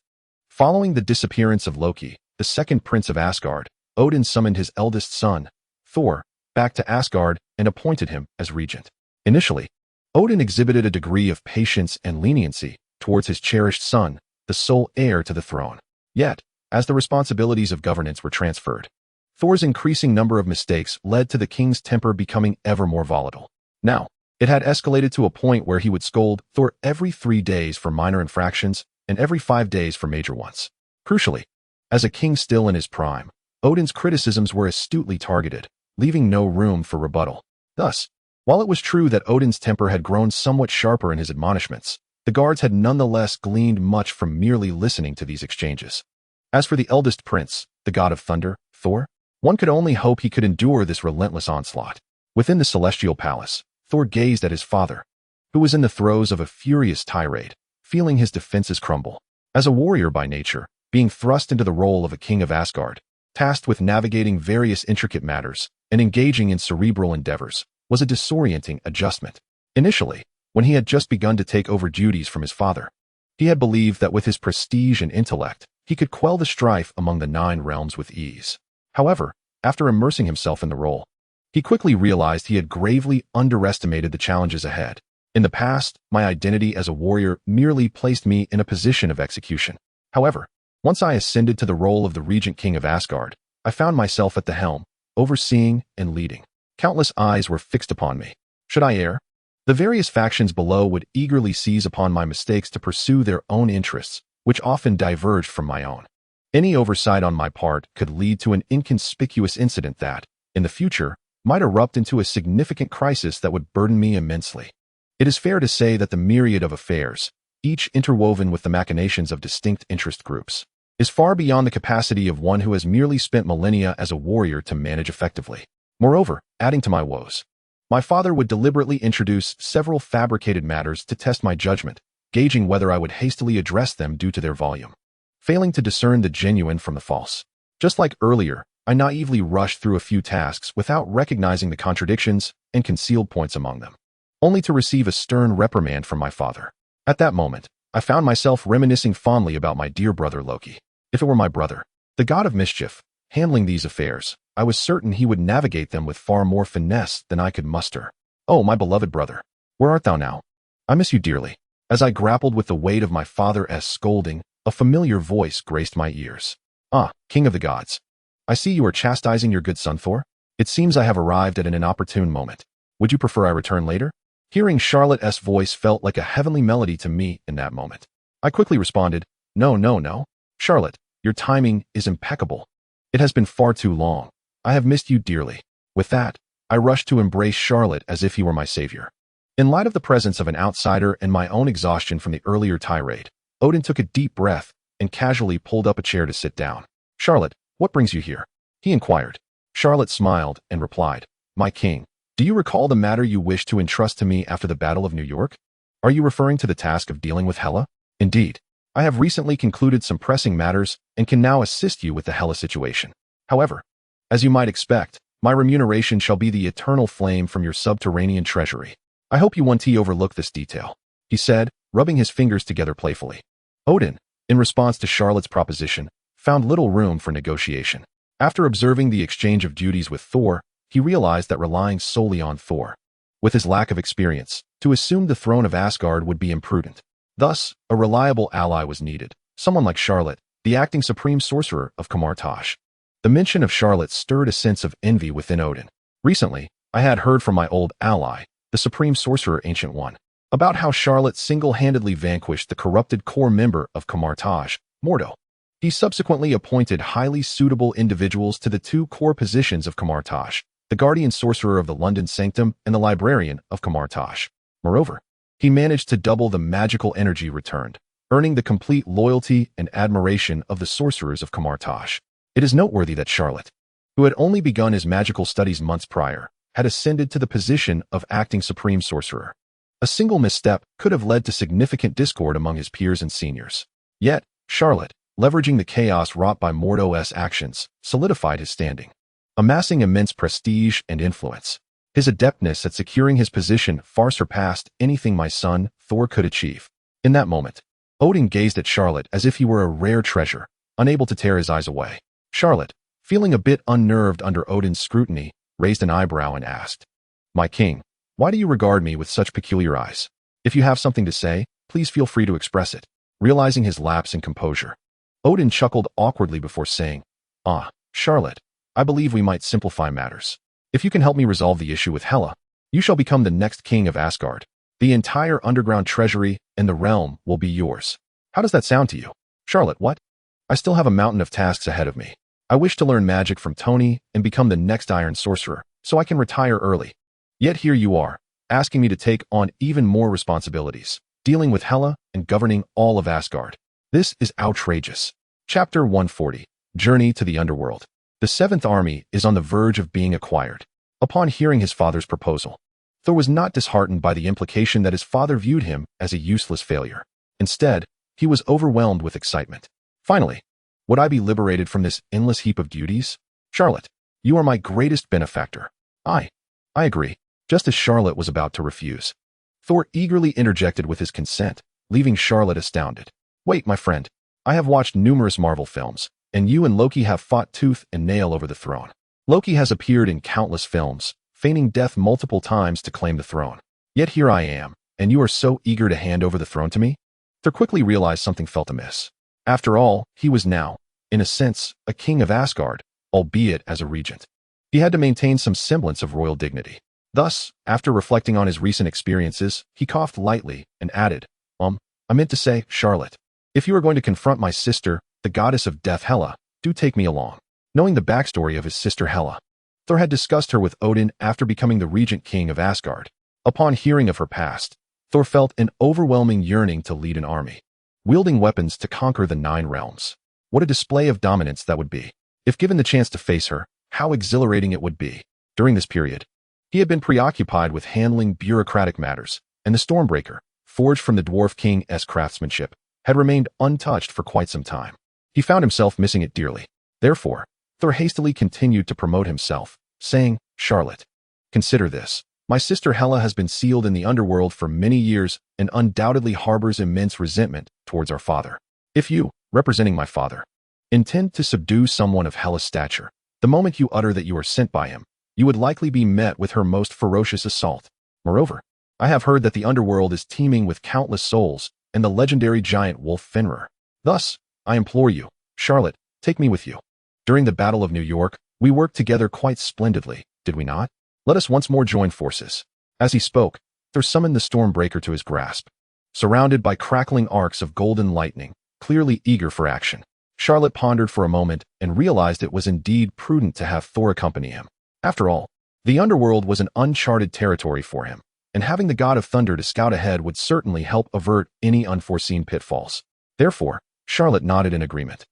Following the disappearance of Loki, the second prince of Asgard, Odin summoned his eldest son, Thor, back to Asgard and appointed him as regent. Initially, Odin exhibited a degree of patience and leniency towards his cherished son, the sole heir to the throne. Yet, as the responsibilities of governance were transferred, Thor's increasing number of mistakes led to the king's temper becoming ever more volatile. Now, it had escalated to a point where he would scold Thor every 3 days for minor infractions and every 5 days for major ones. Crucially, as a king still in his prime, Odin's criticisms were astutely targeted, leaving no room for rebuttal. Thus, while it was true that Odin's temper had grown somewhat sharper in his admonishments, the guards had nonetheless gleaned much from merely listening to these exchanges. As for the eldest prince, the god of thunder, Thor, one could only hope he could endure this relentless onslaught. Within the celestial palace, Thor gazed at his father, who was in the throes of a furious tirade, feeling his defenses crumble. As a warrior by nature, being thrust into the role of a king of Asgard, tasked with navigating various intricate matters and engaging in cerebral endeavors, was a disorienting adjustment. Initially, when he had just begun to take over duties from his father, he had believed that with his prestige and intellect, he could quell the strife among the 9 realms with ease. However, after immersing himself in the role, he quickly realized he had gravely underestimated the challenges ahead. In the past, my identity as a warrior merely placed me in a position of execution. However, once I ascended to the role of the regent king of Asgard, I found myself at the helm, overseeing and leading. Countless eyes were fixed upon me. Should I err? The various factions below would eagerly seize upon my mistakes to pursue their own interests, which often diverged from my own. Any oversight on my part could lead to an inconspicuous incident that, in the future, might erupt into a significant crisis that would burden me immensely. It is fair to say that the myriad of affairs, each interwoven with the machinations of distinct interest groups, is far beyond the capacity of one who has merely spent millennia as a warrior to manage effectively. Moreover, adding to my woes, my father would deliberately introduce several fabricated matters to test my judgment, gauging whether I would hastily address them due to their volume. Failing to discern the genuine from the false. Just like earlier, I naively rushed through a few tasks without recognizing the contradictions and concealed points among them, only to receive a stern reprimand from my father. At that moment, I found myself reminiscing fondly about my dear brother Loki. If it were my brother, the god of mischief, handling these affairs, I was certain he would navigate them with far more finesse than I could muster. Oh, my beloved brother, where art thou now? I miss you dearly. As I grappled with the weight of my father's scolding, a familiar voice graced my ears. Ah, king of the gods. I see you are chastising your good son Thor. It seems I have arrived at an inopportune moment. Would you prefer I return later? Hearing Charlot's voice felt like a heavenly melody to me in that moment. I quickly responded, No, no, no. Charlot, your timing is impeccable. It has been far too long. I have missed you dearly. With that, I rushed to embrace Charlot as if he were my savior. In light of the presence of an outsider and my own exhaustion from the earlier tirade, Odin took a deep breath and casually pulled up a chair to sit down. Charlot, what brings you here? He inquired. Charlot smiled and replied, My king, do you recall the matter you wished to entrust to me after the Battle of New York? Are you referring to the task of dealing with Hela? Indeed. I have recently concluded some pressing matters and can now assist you with the Hela situation. However, as you might expect, my remuneration shall be the eternal flame from your subterranean treasury. I hope you won't overlook this detail, he said, rubbing his fingers together playfully. Odin, in response to Charlot's proposition, found little room for negotiation. After observing the exchange of duties with Thor, he realized that relying solely on Thor, with his lack of experience, to assume the throne of Asgard would be imprudent. Thus, a reliable ally was needed, someone like Charlot, the acting Supreme Sorcerer of Kamar-Taj. The mention of Charlot stirred a sense of envy within Odin. Recently, I had heard from my old ally, the Supreme Sorcerer Ancient One, about how Charlot single-handedly vanquished the corrupted core member of Kamar-Taj, Mordo. He subsequently appointed highly suitable individuals to the two core positions of Kamar-Taj, the Guardian Sorcerer of the London Sanctum and the Librarian of Kamar-Taj. Moreover, he managed to double the magical energy returned, earning the complete loyalty and admiration of the sorcerers of Kamar-Taj. It is noteworthy that Charlot, who had only begun his magical studies months prior, had ascended to the position of acting Supreme Sorcerer. A single misstep could have led to significant discord among his peers and seniors. Yet, Charlot, leveraging the chaos wrought by Mordo's actions, solidified his standing, amassing immense prestige and influence. His adeptness at securing his position far surpassed anything my son, Thor, could achieve. In that moment, Odin gazed at Charlot as if he were a rare treasure, unable to tear his eyes away. Charlot, feeling a bit unnerved under Odin's scrutiny, raised an eyebrow and asked, My king, why do you regard me with such peculiar eyes? If you have something to say, please feel free to express it. Realizing his lapse in composure, Odin chuckled awkwardly before saying, Ah, Charlot, I believe we might simplify matters. If you can help me resolve the issue with Hela, you shall become the next king of Asgard. The entire underground treasury and the realm will be yours. How does that sound to you? Charlot, what? I still have a mountain of tasks ahead of me. I wish to learn magic from Tony and become the next Iron Sorcerer, so I can retire early. Yet here you are, asking me to take on even more responsibilities, dealing with Hela and governing all of Asgard. This is outrageous. Chapter 140, Journey to the Underworld. The Seventh Army is on the verge of being acquired. Upon hearing his father's proposal, Thor was not disheartened by the implication that his father viewed him as a useless failure. Instead, he was overwhelmed with excitement. Finally, would I be liberated from this endless heap of duties? Charlot, you are my greatest benefactor. I agree, just as Charlot was about to refuse. Thor eagerly interjected with his consent, leaving Charlot astounded. Wait, my friend, I have watched numerous Marvel films, and you and Loki have fought tooth and nail over the throne. Loki has appeared in countless films, feigning death multiple times to claim the throne. Yet here I am, and you are so eager to hand over the throne to me? Thor quickly realized something felt amiss. After all, he was now, in a sense, a king of Asgard, albeit as a regent. He had to maintain some semblance of royal dignity. Thus, after reflecting on his recent experiences, he coughed lightly and added, I meant to say, Charlot, if you are going to confront my sister, the goddess of death Hela, do take me along. Knowing the backstory of his sister Hela, Thor had discussed her with Odin after becoming the regent king of Asgard. Upon hearing of her past, Thor felt an overwhelming yearning to lead an army, wielding weapons to conquer the 9 realms. What a display of dominance that would be. If given the chance to face her, how exhilarating it would be. During this period, he had been preoccupied with handling bureaucratic matters, and the Stormbreaker, forged from the Dwarf King's craftsmanship, had remained untouched for quite some time. He found himself missing it dearly. Therefore, Thor hastily continued to promote himself, saying, Charlotte, consider this. My sister Hela has been sealed in the underworld for many years and undoubtedly harbors immense resentment towards our father. If you, representing my father, intend to subdue someone of Hela's stature, the moment you utter that you are sent by him, you would likely be met with her most ferocious assault. Moreover, I have heard that the underworld is teeming with countless souls and the legendary giant wolf Fenrir. Thus, I implore you, Charlotte, take me with you. During the Battle of New York, we worked together quite splendidly, did we not? Let us once more join forces. As he spoke, Thor summoned the Stormbreaker to his grasp. Surrounded by crackling arcs of golden lightning, clearly eager for action, Charlotte pondered for a moment and realized it was indeed prudent to have Thor accompany him. After all, the underworld was an uncharted territory for him, and having the god of thunder to scout ahead would certainly help avert any unforeseen pitfalls. Therefore, Charlotte nodded in agreement.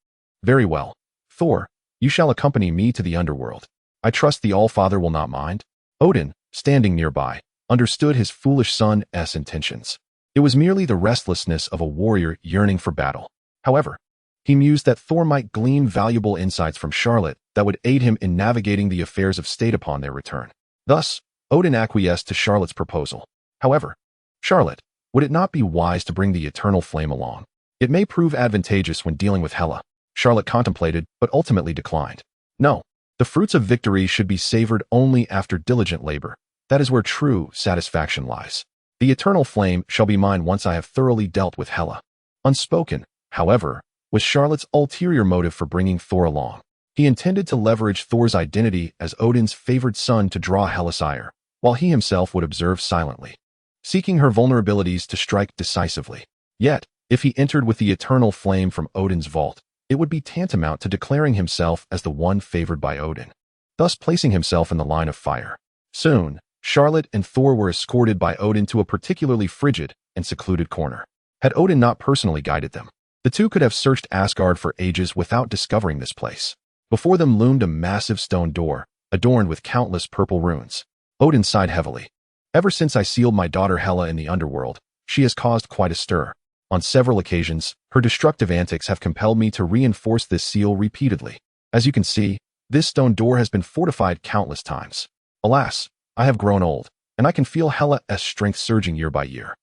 Very well, Thor, you shall accompany me to the underworld. I trust the All-Father will not mind. Odin, standing nearby, understood his foolish son's intentions. It was merely the restlessness of a warrior yearning for battle. However, he mused that Thor might glean valuable insights from Charlotte that would aid him in navigating the affairs of state upon their return. Thus, Odin acquiesced to Charlotte's proposal. However, Charlotte, would it not be wise to bring the eternal flame along? It may prove advantageous when dealing with Hela. Charlotte contemplated, but ultimately declined. No, the fruits of victory should be savored only after diligent labor. That is where true satisfaction lies. The eternal flame shall be mine once I have thoroughly dealt with Hela. Unspoken, however, was Charlotte's ulterior motive for bringing Thor along. He intended to leverage Thor's identity as Odin's favored son to draw Hela's ire, while he himself would observe silently, seeking her vulnerabilities to strike decisively. Yet, if he entered with the eternal flame from Odin's vault, it would be tantamount to declaring himself as the one favored by Odin, thus placing himself in the line of fire. Soon, Charlotte and Thor were escorted by Odin to a particularly frigid and secluded corner. Had Odin not personally guided them, the two could have searched Asgard for ages without discovering this place. Before them loomed a massive stone door, adorned with countless purple runes. Odin sighed heavily. Ever since I sealed my daughter Hela in the underworld, she has caused quite a stir. On several occasions, her destructive antics have compelled me to reinforce this seal repeatedly. As you can see, this stone door has been fortified countless times. Alas, I have grown old, and I can feel Hela's strength surging year by year.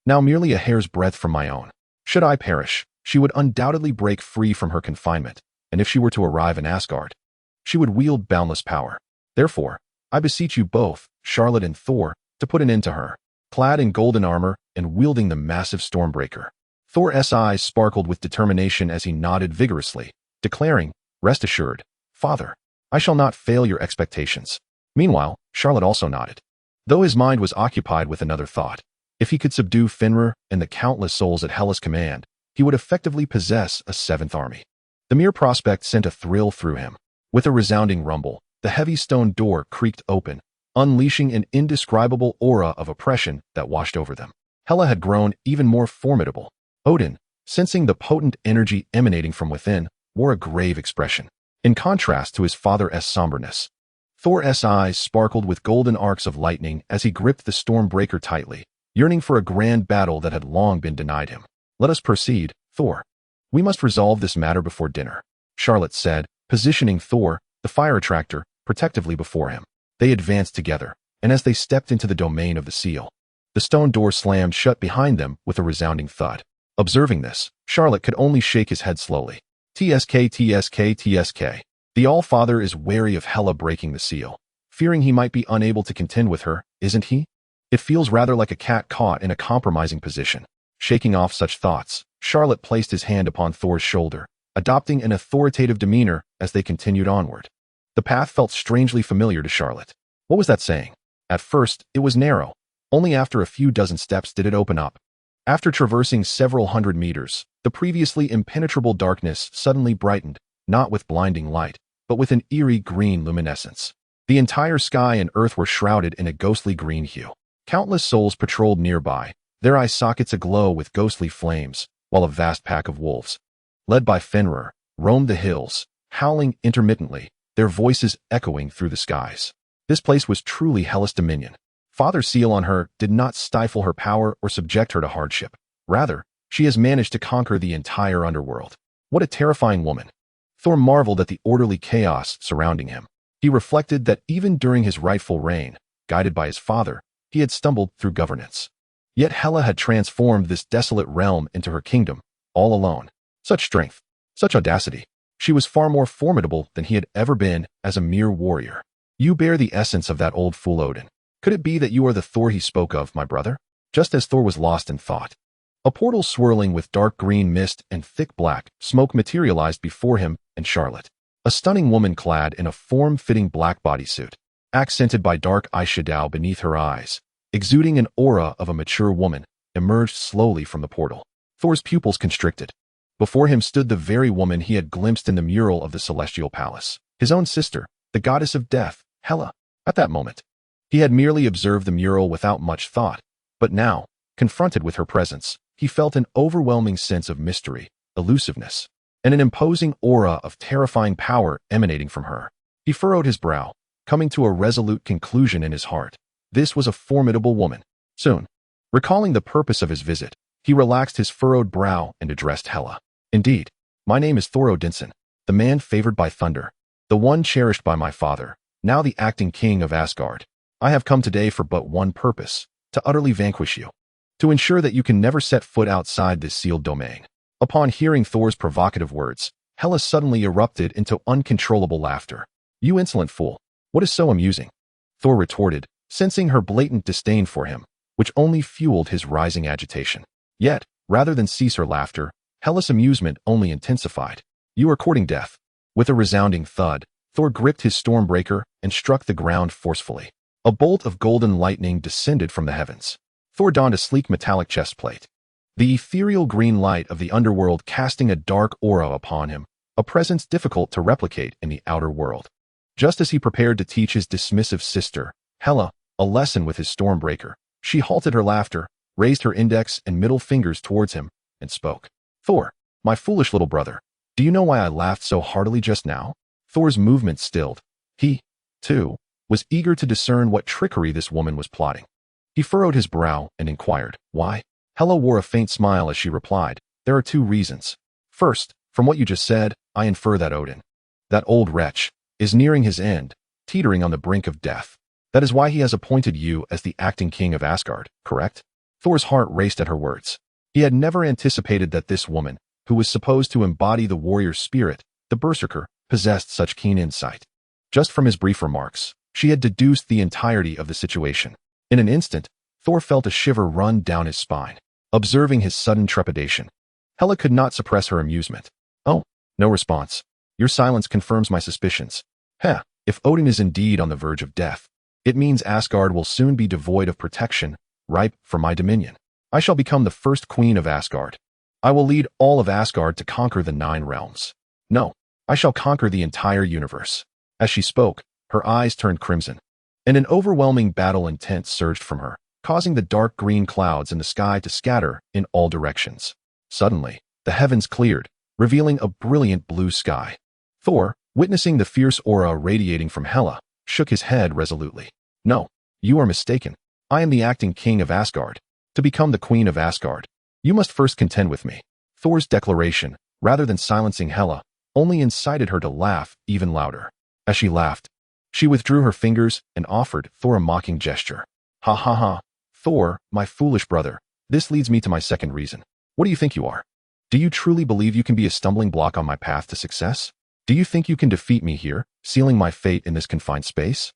Now merely a hair's breadth from my own. Should I perish, she would undoubtedly break free from her confinement, and if she were to arrive in Asgard, she would wield boundless power. Therefore, I beseech you both, Charlotte and Thor, to put an end to her. Clad in golden armor and wielding the massive Stormbreaker, Thor's eyes sparkled with determination as he nodded vigorously, declaring, Rest assured, Father, I shall not fail your expectations. Meanwhile, Charlotte also nodded, though his mind was occupied with another thought. If he could subdue Fenrir and the countless souls at Hela's command, he would effectively possess a seventh army. The mere prospect sent a thrill through him. With a resounding rumble, the heavy stone door creaked open, unleashing an indescribable aura of oppression that washed over them. Hela had grown even more formidable. Odin, sensing the potent energy emanating from within, wore a grave expression. In contrast to his father's somberness, Thor's eyes sparkled with golden arcs of lightning as he gripped the Stormbreaker tightly, yearning for a grand battle that had long been denied him. Let us proceed, Thor. We must resolve this matter before dinner, Charlotte said, positioning Thor, the fire attractor, protectively before him. They advanced together, and as they stepped into the domain of the seal, the stone door slammed shut behind them with a resounding thud. Observing this, Charlotte could only shake his head slowly. TSK, TSK, TSK. The All-Father is wary of Hela breaking the seal, fearing he might be unable to contend with her, isn't he? It feels rather like a cat caught in a compromising position. Shaking off such thoughts, Charlotte placed his hand upon Thor's shoulder, adopting an authoritative demeanor as they continued onward. The path felt strangely familiar to Charlotte. What was that saying? At first, it was narrow. Only after a few dozen steps did it open up. After traversing several hundred meters, the previously impenetrable darkness suddenly brightened, not with blinding light, but with an eerie green luminescence. The entire sky and earth were shrouded in a ghostly green hue. Countless souls patrolled nearby, their eye sockets aglow with ghostly flames, while a vast pack of wolves, led by Fenrir, roamed the hills, howling intermittently, their voices echoing through the skies. This place was truly Hellish dominion. Father's seal on her did not stifle her power or subject her to hardship. Rather, she has managed to conquer the entire underworld. What a terrifying woman. Thor marveled at the orderly chaos surrounding him. He reflected that even during his rightful reign, guided by his father, he had stumbled through governance. Yet Hela had transformed this desolate realm into her kingdom, all alone. Such strength, such audacity. She was far more formidable than he had ever been as a mere warrior. You bear the essence of that old fool Odin. Could it be that you are the Thor he spoke of, my brother? Just as Thor was lost in thought, a portal swirling with dark green mist and thick black smoke materialized before him and Charlot. A stunning woman clad in a form-fitting black bodysuit, accented by dark eyeshadow beneath her eyes, exuding an aura of a mature woman, emerged slowly from the portal. Thor's pupils constricted. Before him stood the very woman he had glimpsed in the mural of the celestial palace, his own sister, the goddess of death, Hela. At that moment, he had merely observed the mural without much thought, but now, confronted with her presence, he felt an overwhelming sense of mystery, elusiveness, and an imposing aura of terrifying power emanating from her. He furrowed his brow, coming to a resolute conclusion in his heart. This was a formidable woman. Soon, recalling the purpose of his visit, he relaxed his furrowed brow and addressed Hela. Indeed, my name is Thor Odinson, the man favored by thunder, the one cherished by my father, now the acting king of Asgard. I have come today for but one purpose, to utterly vanquish you, to ensure that you can never set foot outside this sealed domain. Upon hearing Thor's provocative words, Hela suddenly erupted into uncontrollable laughter. You insolent fool, what is so amusing? Thor retorted, sensing her blatant disdain for him, which only fueled his rising agitation. Yet, rather than cease her laughter, Hela's amusement only intensified. You are courting death. With a resounding thud, Thor gripped his Stormbreaker and struck the ground forcefully. A bolt of golden lightning descended from the heavens. Thor donned a sleek metallic chestplate, the ethereal green light of the underworld casting a dark aura upon him, a presence difficult to replicate in the outer world. Just as he prepared to teach his dismissive sister, Hela, a lesson with his Stormbreaker, she halted her laughter, raised her index and middle fingers towards him, and spoke. Thor, my foolish little brother, do you know why I laughed so heartily just now? Thor's movement stilled. He, too, was eager to discern what trickery this woman was plotting. He furrowed his brow and inquired, why? Hela wore a faint smile as she replied, there are two reasons. First, from what you just said, I infer that Odin, that old wretch, is nearing his end, teetering on the brink of death. That is why he has appointed you as the acting king of Asgard, correct? Thor's heart raced at her words. He had never anticipated that this woman, who was supposed to embody the warrior's spirit, the berserker, possessed such keen insight. Just from his brief remarks, she had deduced the entirety of the situation. In an instant, Thor felt a shiver run down his spine, observing his sudden trepidation. Hela could not suppress her amusement. Oh, no response. Your silence confirms my suspicions. Heh, if Odin is indeed on the verge of death, it means Asgard will soon be devoid of protection, ripe for my dominion. I shall become the first queen of Asgard. I will lead all of Asgard to conquer the 9 realms. No, I shall conquer the entire universe. As she spoke, her eyes turned crimson, and an overwhelming battle intent surged from her, causing the dark green clouds in the sky to scatter in all directions. Suddenly, the heavens cleared, revealing a brilliant blue sky. Thor, witnessing the fierce aura radiating from Hela, shook his head resolutely. No, you are mistaken. I am the acting king of Asgard. To become the queen of Asgard, you must first contend with me. Thor's declaration, rather than silencing Hela, only incited her to laugh even louder. As she laughed, she withdrew her fingers and offered Thor a mocking gesture. Ha ha ha. Thor, my foolish brother, this leads me to my second reason. What do you think you are? Do you truly believe you can be a stumbling block on my path to success? Do you think you can defeat me here, sealing my fate in this confined space?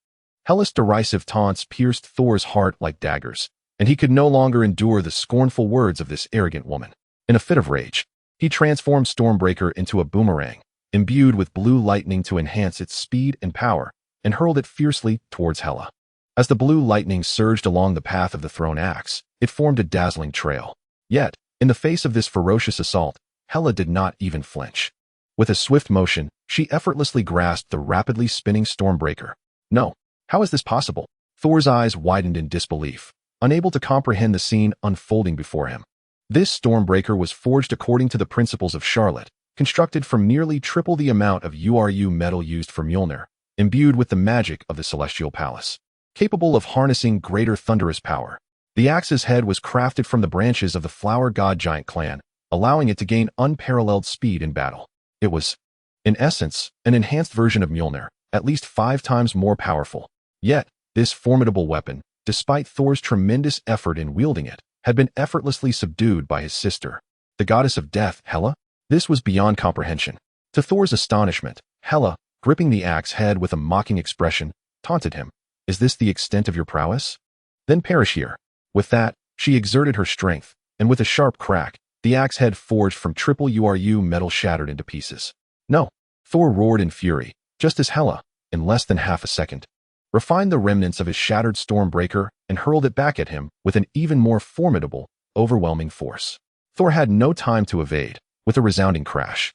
Hela's derisive taunts pierced Thor's heart like daggers, and he could no longer endure the scornful words of this arrogant woman. In a fit of rage, he transformed Stormbreaker into a boomerang, imbued with blue lightning to enhance its speed and power, and hurled it fiercely towards Hela. As the blue lightning surged along the path of the thrown axe, it formed a dazzling trail. Yet, in the face of this ferocious assault, Hela did not even flinch. With a swift motion, she effortlessly grasped the rapidly spinning Stormbreaker. No, how is this possible? Thor's eyes widened in disbelief, unable to comprehend the scene unfolding before him. This Stormbreaker was forged according to the principles of Charlot, constructed from nearly triple the amount of URU metal used for Mjolnir, imbued with the magic of the Celestial Palace, capable of harnessing greater thunderous power. The axe's head was crafted from the branches of the Flower God Giant clan, allowing it to gain unparalleled speed in battle. It was In essence, an enhanced version of Mjolnir, at least 5 times more powerful. Yet, this formidable weapon, despite Thor's tremendous effort in wielding it, had been effortlessly subdued by his sister, the goddess of death, Hela. This was beyond comprehension. To Thor's astonishment, Hela, gripping the axe head with a mocking expression, taunted him. Is this the extent of your prowess? Then perish here. With that, she exerted her strength, and with a sharp crack, the axe head forged from triple URU metal shattered into pieces. No! Thor roared in fury, just as Hela, in less than half a second, refined the remnants of his shattered Stormbreaker and hurled it back at him with an even more formidable, overwhelming force. Thor had no time to evade. With a resounding crash,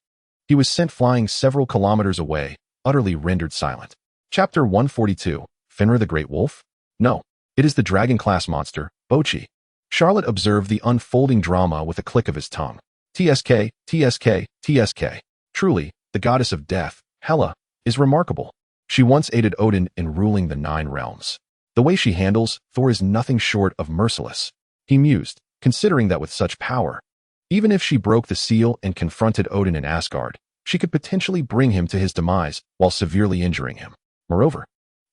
he was sent flying several kilometers away, utterly rendered silent. Chapter 142, Fenrir the Great Wolf? No, it is the dragon-class monster, Bochi. Charlot observed the unfolding drama with a click of his tongue. TSK, TSK, TSK. Truly, the goddess of death, Hela, is remarkable. She once aided Odin in ruling the 9 realms. The way she handles Thor is nothing short of merciless. He mused, considering that with such power, even if she broke the seal and confronted Odin in Asgard, she could potentially bring him to his demise while severely injuring him. Moreover,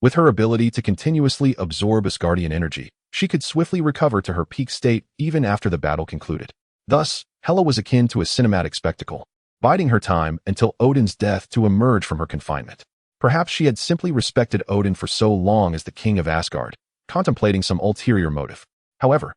with her ability to continuously absorb Asgardian energy, she could swiftly recover to her peak state even after the battle concluded. Thus, Hela was akin to a cinematic spectacle, biding her time until Odin's death to emerge from her confinement. Perhaps she had simply respected Odin for so long as the king of Asgard, contemplating some ulterior motive. However,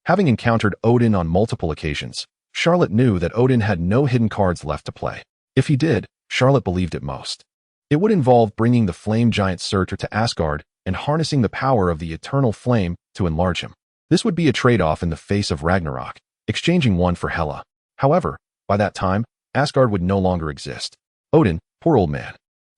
having encountered Odin on multiple occasions, Charlot knew that Odin had no hidden cards left to play. If he did, Charlot believed it most. It would involve bringing the flame giant Surtur to Asgard and harnessing the power of the eternal flame to enlarge him. This would be a trade-off in the face of Ragnarok, exchanging one for Hela. However, by that time, Asgard would no longer exist. Odin, poor old man,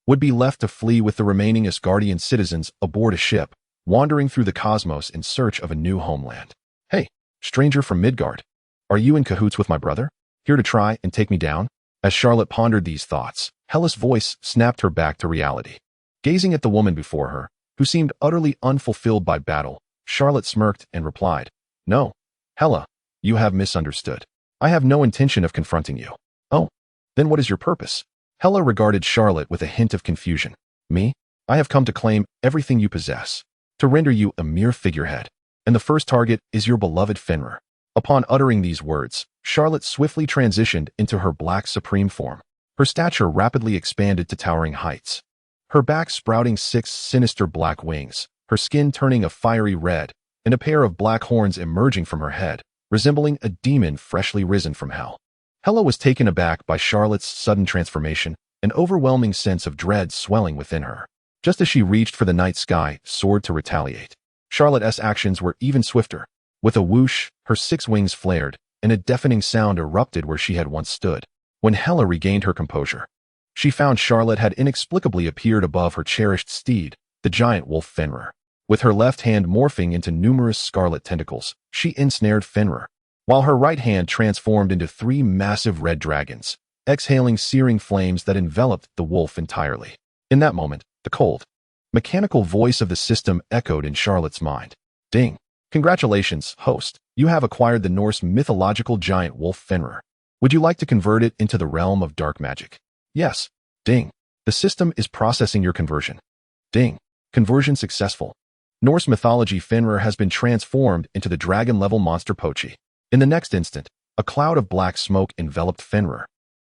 would be left to flee with the remaining Asgardian citizens aboard a ship, wandering through the cosmos in search of a new homeland. Hey, stranger from Midgard. Are you in cahoots with my brother? Here to try and take me down? As Charlot pondered these thoughts, Hela's voice snapped her back to reality. Gazing at the woman before her, who seemed utterly unfulfilled by battle, Charlot smirked and replied, No, Hela, you have misunderstood. I have no intention of confronting you. Oh, then what is your purpose? Hela regarded Charlot with a hint of confusion. Me? I have come to claim everything you possess, to render you a mere figurehead, and the first target is your beloved Fenrir. Upon uttering these words, Charlot swiftly transitioned into her black supreme form. Her stature rapidly expanded to towering heights. Her back sprouting 6 sinister black wings, her skin turning a fiery red, and a pair of black horns emerging from her head, resembling a demon freshly risen from hell. Hela was taken aback by Charlot's sudden transformation, an overwhelming sense of dread swelling within her. Just as she reached for the night sky sword to retaliate, Charlot's actions were even swifter. With a whoosh, her 6 wings flared, and a deafening sound erupted where she had once stood. When Hela regained her composure, she found Charlot had inexplicably appeared above her cherished steed, the giant wolf Fenrir. With her left hand morphing into numerous scarlet tentacles, she ensnared Fenrir, while her right hand transformed into 3 massive red dragons, exhaling searing flames that enveloped the wolf entirely. In that moment, the cold, mechanical voice of the system echoed in Charlot's mind. Ding! Congratulations, host. You have acquired the Norse mythological giant wolf Fenrir. Would you like to convert it into the realm of dark magic? Yes. Ding. The system is processing your conversion. Ding. Conversion successful. Norse mythology Fenrir has been transformed into the dragon-level monster Pochi. In the next instant, a cloud of black smoke enveloped Fenrir,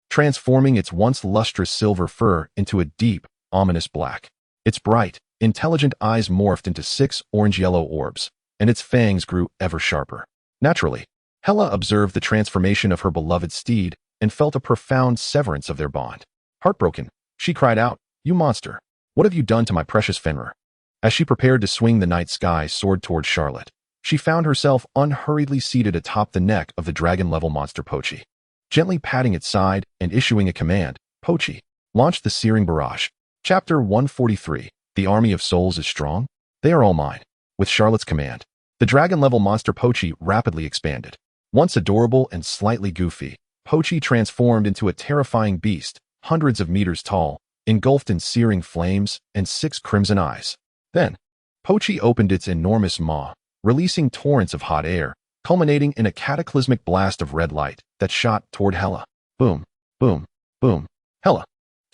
transforming its once lustrous silver fur into a deep, ominous black. Its bright, intelligent eyes morphed into 6 orange-yellow orbs, and its fangs grew ever sharper. Naturally, Hela observed the transformation of her beloved steed and felt a profound severance of their bond. Heartbroken, she cried out, You monster! What have you done to my precious Fenrir? As she prepared to swing the night sky sword toward Charlot, she found herself unhurriedly seated atop the neck of the dragon-level monster Pochi. Gently patting its side and issuing a command, Pochi launched the searing barrage. Chapter 143, The Army of Souls is Strong? They are all mine. With Charlot's command, the dragon-level monster Pochi rapidly expanded. Once adorable and slightly goofy, Pochi transformed into a terrifying beast, hundreds of meters tall, engulfed in searing flames and 6 crimson eyes. Then, Pochi opened its enormous maw, releasing torrents of hot air, culminating in a cataclysmic blast of red light that shot toward Hela. Boom, boom, boom. Hela,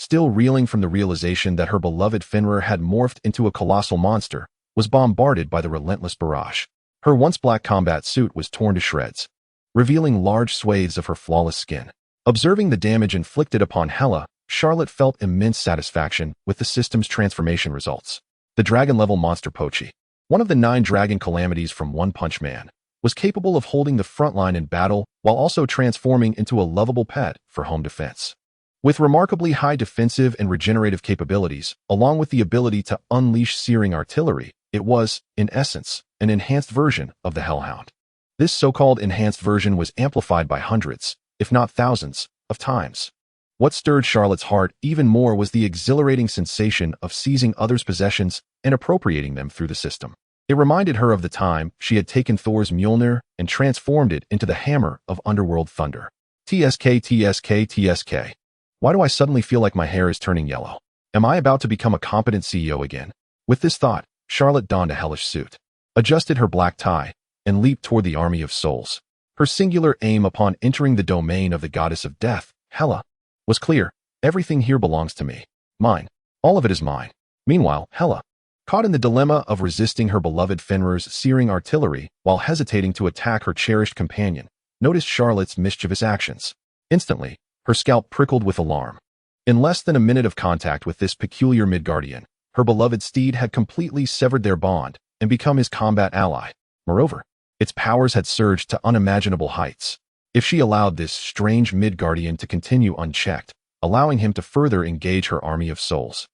still reeling from the realization that her beloved Fenrir had morphed into a colossal monster, was bombarded by the relentless barrage. Her once black combat suit was torn to shreds, revealing large swathes of her flawless skin. Observing the damage inflicted upon Hela, Charlotte felt immense satisfaction with the system's transformation results. The dragon-level monster Pochi, one of the 9 dragon calamities from One Punch Man, was capable of holding the front line in battle while also transforming into a lovable pet for home defense. With remarkably high defensive and regenerative capabilities, along with the ability to unleash searing artillery, it was, in essence, an enhanced version of the Hellhound. This so-called enhanced version was amplified by hundreds, if not thousands, of times. What stirred Charlotte's heart even more was the exhilarating sensation of seizing others' possessions and appropriating them through the system. It reminded her of the time she had taken Thor's Mjolnir and transformed it into the hammer of underworld thunder. TSK, TSK, TSK. Why do I suddenly feel like my hair is turning yellow? Am I about to become a competent CEO again? With this thought, Charlotte donned a hellish suit, adjusted her black tie, and leaped toward the army of souls. Her singular aim upon entering the domain of the goddess of death, Hela, was clear. Everything here belongs to me. Mine. All of it is mine. Meanwhile, Hela, caught in the dilemma of resisting her beloved Fenrir's searing artillery while hesitating to attack her cherished companion, noticed Charlotte's mischievous actions. Instantly, her scalp prickled with alarm. In less than a minute of contact with this peculiar Midgardian, her beloved steed had completely severed their bond and become his combat ally. Moreover, its powers had surged to unimaginable heights. If she allowed this strange Midgardian to continue unchecked, allowing him to further engage her army of souls,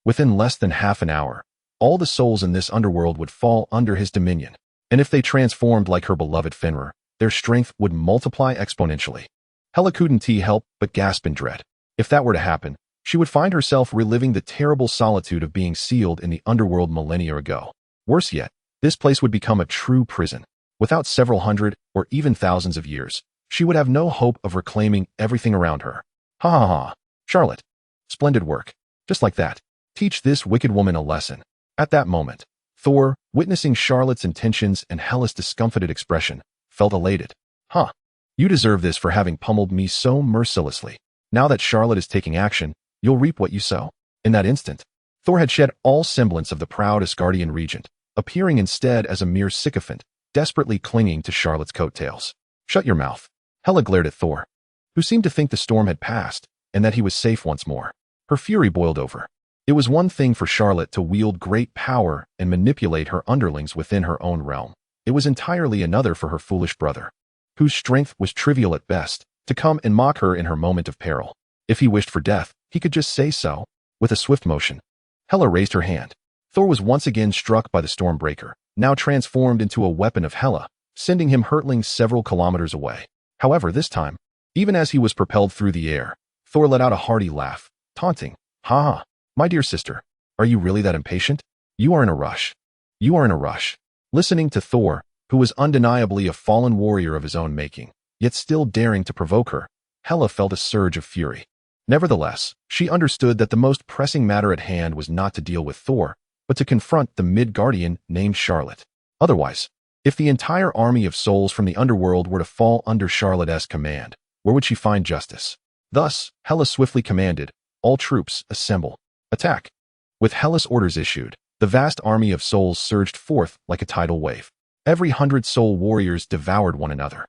within less than half an hour, all the souls in this underworld would fall under his dominion, and if they transformed like her beloved Fenrir, their strength would multiply exponentially. Hela couldn't help but gasp in dread. If that were to happen, she would find herself reliving the terrible solitude of being sealed in the underworld millennia ago. Worse yet, this place would become a true prison. Without several hundred, or even thousands of years, she would have no hope of reclaiming everything around her. Ha ha ha. Charlotte. Splendid work. Just like that. Teach this wicked woman a lesson. At that moment, Thor, witnessing Charlotte's intentions and Hela's discomfited expression, felt elated. Huh. You deserve this for having pummeled me so mercilessly. Now that Charlotte is taking action, you'll reap what you sow. In that instant, Thor had shed all semblance of the proud Asgardian regent, appearing instead as a mere sycophant, desperately clinging to Charlotte's coattails. Shut your mouth. Hela glared at Thor, who seemed to think the storm had passed and that he was safe once more. Her fury boiled over. It was one thing for Charlotte to wield great power and manipulate her underlings within her own realm. It was entirely another for her foolish brother, whose strength was trivial at best, to come and mock her in her moment of peril. If he wished for death, he could just say so. With a swift motion, Hela raised her hand. Thor was once again struck by the Stormbreaker, now transformed into a weapon of Hela, sending him hurtling several kilometers away. However, this time, even as he was propelled through the air, Thor let out a hearty laugh, taunting. Ha ha. My dear sister, are you really that impatient? You are in a rush. You are in a rush. Listening to Thor, who was undeniably a fallen warrior of his own making, yet still daring to provoke her, Hela felt a surge of fury. Nevertheless, she understood that the most pressing matter at hand was not to deal with Thor, but to confront the Midgardian named Charlotte. Otherwise, if the entire army of souls from the underworld were to fall under Charlotte's command, where would she find justice? Thus, Hela swiftly commanded, all troops, assemble. Attack. With Hela's orders issued, the vast army of souls surged forth like a tidal wave. Every 100 soul warriors devoured one another,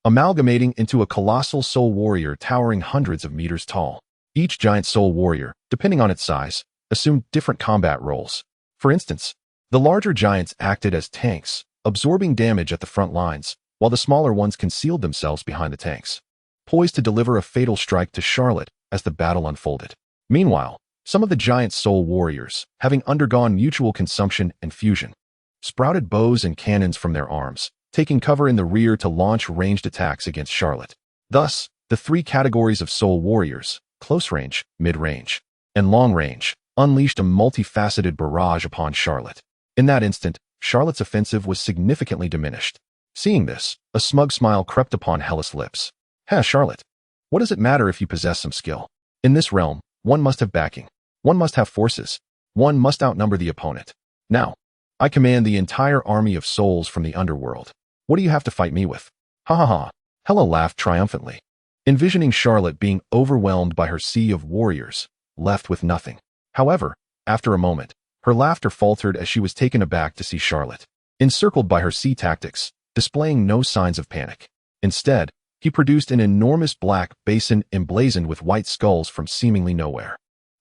amalgamating into a colossal soul warrior towering hundreds of meters tall. Each giant soul warrior, depending on its size, assumed different combat roles. For instance, the larger giants acted as tanks, absorbing damage at the front lines, while the smaller ones concealed themselves behind the tanks, poised to deliver a fatal strike to Charlotte as the battle unfolded. Meanwhile, some of the giant soul warriors, having undergone mutual consumption and fusion, sprouted bows and cannons from their arms, taking cover in the rear to launch ranged attacks against Charlotte. Thus, the 3 categories of soul warriors, close range, mid-range, and long range, unleashed a multifaceted barrage upon Charlotte. In that instant, Charlotte's offensive was significantly diminished. Seeing this, a smug smile crept upon Hela's lips. Heh, Charlotte. What does it matter if you possess some skill? In this realm, one must have backing. One must have forces. One must outnumber the opponent. Now, I command the entire army of souls from the underworld. What do you have to fight me with? Ha ha ha. Hela laughed triumphantly. Envisioning Charlotte being overwhelmed by her sea of warriors, left with nothing. However, after a moment, her laughter faltered as she was taken aback to see Charlot, encircled by her sea tactics, displaying no signs of panic. Instead, he produced an enormous black basin emblazoned with white skulls from seemingly nowhere.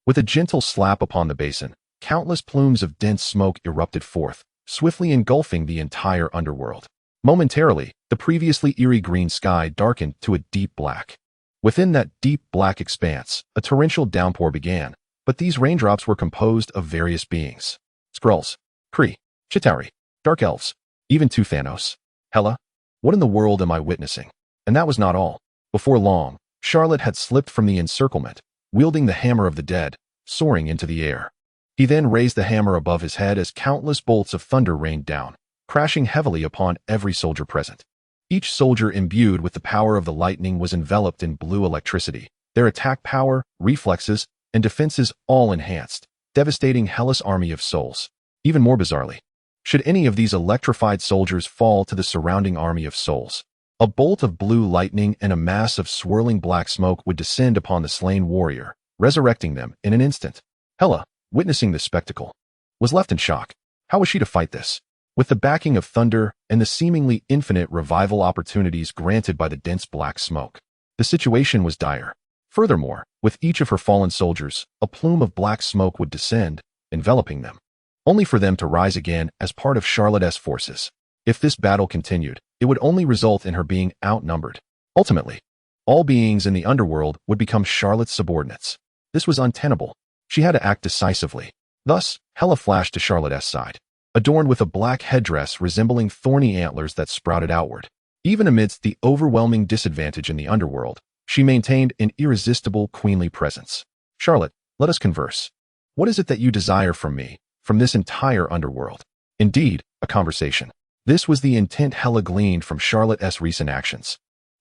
With a gentle slap upon the basin, countless plumes of dense smoke erupted forth, swiftly engulfing the entire underworld. Momentarily, the previously eerie green sky darkened to a deep black. Within that deep black expanse, a torrential downpour began, but these raindrops were composed of various beings. Skrulls, Kree, Chitauri, Dark Elves, even two Thanos. Hela? What in the world am I witnessing? And that was not all. Before long, Charlot had slipped from the encirclement, wielding the hammer of the dead, soaring into the air. He then raised the hammer above his head as countless bolts of thunder rained down, crashing heavily upon every soldier present. Each soldier imbued with the power of the lightning was enveloped in blue electricity, their attack power, reflexes, and defenses all enhanced, devastating Hellish army of souls. Even more bizarrely, should any of these electrified soldiers fall to the surrounding army of souls, a bolt of blue lightning and a mass of swirling black smoke would descend upon the slain warrior, resurrecting them in an instant. Hela, witnessing this spectacle, was left in shock. How was she to fight this? With the backing of thunder and the seemingly infinite revival opportunities granted by the dense black smoke, the situation was dire. Furthermore, with each of her fallen soldiers, a plume of black smoke would descend, enveloping them, only for them to rise again as part of Charlot's forces. If this battle continued, it would only result in her being outnumbered. Ultimately, all beings in the underworld would become Charlot's subordinates. This was untenable. She had to act decisively. Thus, Hela flashed to Charlot's side, adorned with a black headdress resembling thorny antlers that sprouted outward. Even amidst the overwhelming disadvantage in the underworld, she maintained an irresistible queenly presence. Charlot, let us converse. What is it that you desire from me, from this entire underworld? Indeed, a conversation. This was the intent Hela gleaned from Charlot's recent actions.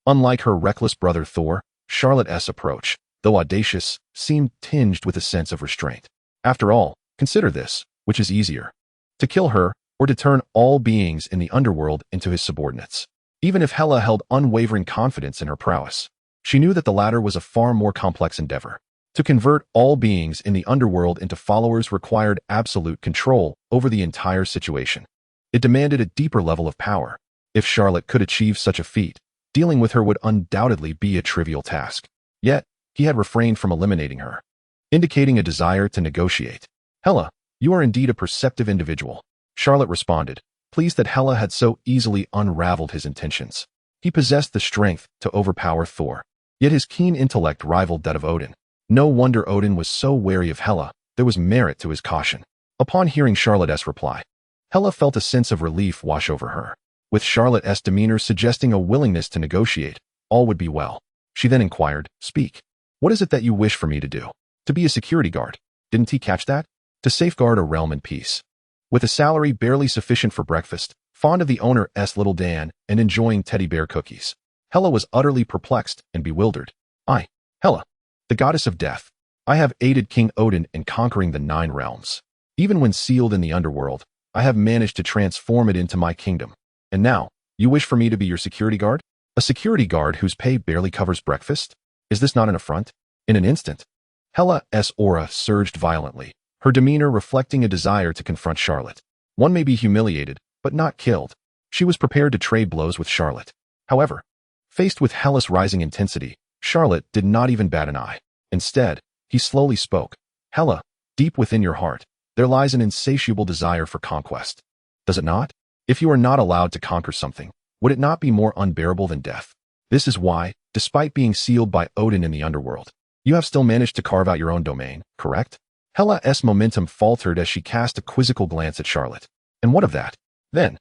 Unlike her reckless brother Thor, Charlot's approach, though audacious, seemed tinged with a sense of restraint. After all, consider this, which is easier, to kill her or to turn all beings in the underworld into his subordinates. Even if Hela held unwavering confidence in her prowess, she knew that the latter was a far more complex endeavor. To convert all beings in the underworld into followers required absolute control over the entire situation. It demanded a deeper level of power. If Charlot could achieve such a feat, dealing with her would undoubtedly be a trivial task. Yet, he had refrained from eliminating her, indicating a desire to negotiate. Hela, you are indeed a perceptive individual, Charlot responded, pleased that Hela had so easily unraveled his intentions. He possessed the strength to overpower Thor, yet his keen intellect rivaled that of Odin. No wonder Odin was so wary of Hela. There was merit to his caution. Upon hearing Charlot's reply, Hela felt a sense of relief wash over her. With Charlot's demeanor suggesting a willingness to negotiate, all would be well. She then inquired, speak. What is it that you wish for me to do? To be a security guard. Didn't he catch that? To safeguard a realm in peace. With a salary barely sufficient for breakfast, fond of the owner's little Dan, and enjoying teddy bear cookies, Hela was utterly perplexed and bewildered. I, Hela, the goddess of death. I have aided King Odin in conquering the 9 realms. Even when sealed in the underworld, I have managed to transform it into my kingdom. And now, you wish for me to be your security guard? A security guard whose pay barely covers breakfast? Is this not an affront? In an instant, Hela's aura surged violently, her demeanor reflecting a desire to confront Charlot. One may be humiliated, but not killed. She was prepared to trade blows with Charlot. However, faced with Hela's rising intensity, Charlot did not even bat an eye. Instead, he slowly spoke. Hela, deep within your heart, there lies an insatiable desire for conquest. Does it not? If you are not allowed to conquer something, would it not be more unbearable than death? This is why, despite being sealed by Odin in the underworld, you have still managed to carve out your own domain, correct? Hela's momentum faltered as she cast a quizzical glance at Charlot. And what of that? Then,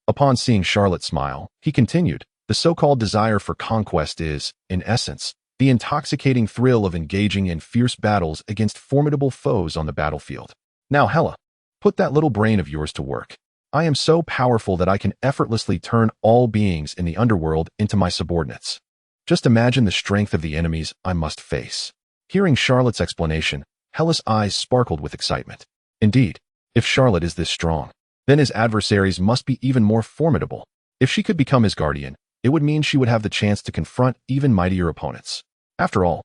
upon seeing Charlot smile, he continued, the so-called desire for conquest is, in essence, the intoxicating thrill of engaging in fierce battles against formidable foes on the battlefield. Now, Hela, put that little brain of yours to work. I am so powerful that I can effortlessly turn all beings in the underworld into my subordinates. Just imagine the strength of the enemies I must face. Hearing Charlot's explanation, Hela's eyes sparkled with excitement. Indeed, if Charlot is this strong, then his adversaries must be even more formidable. If she could become his guardian, it would mean she would have the chance to confront even mightier opponents. After all,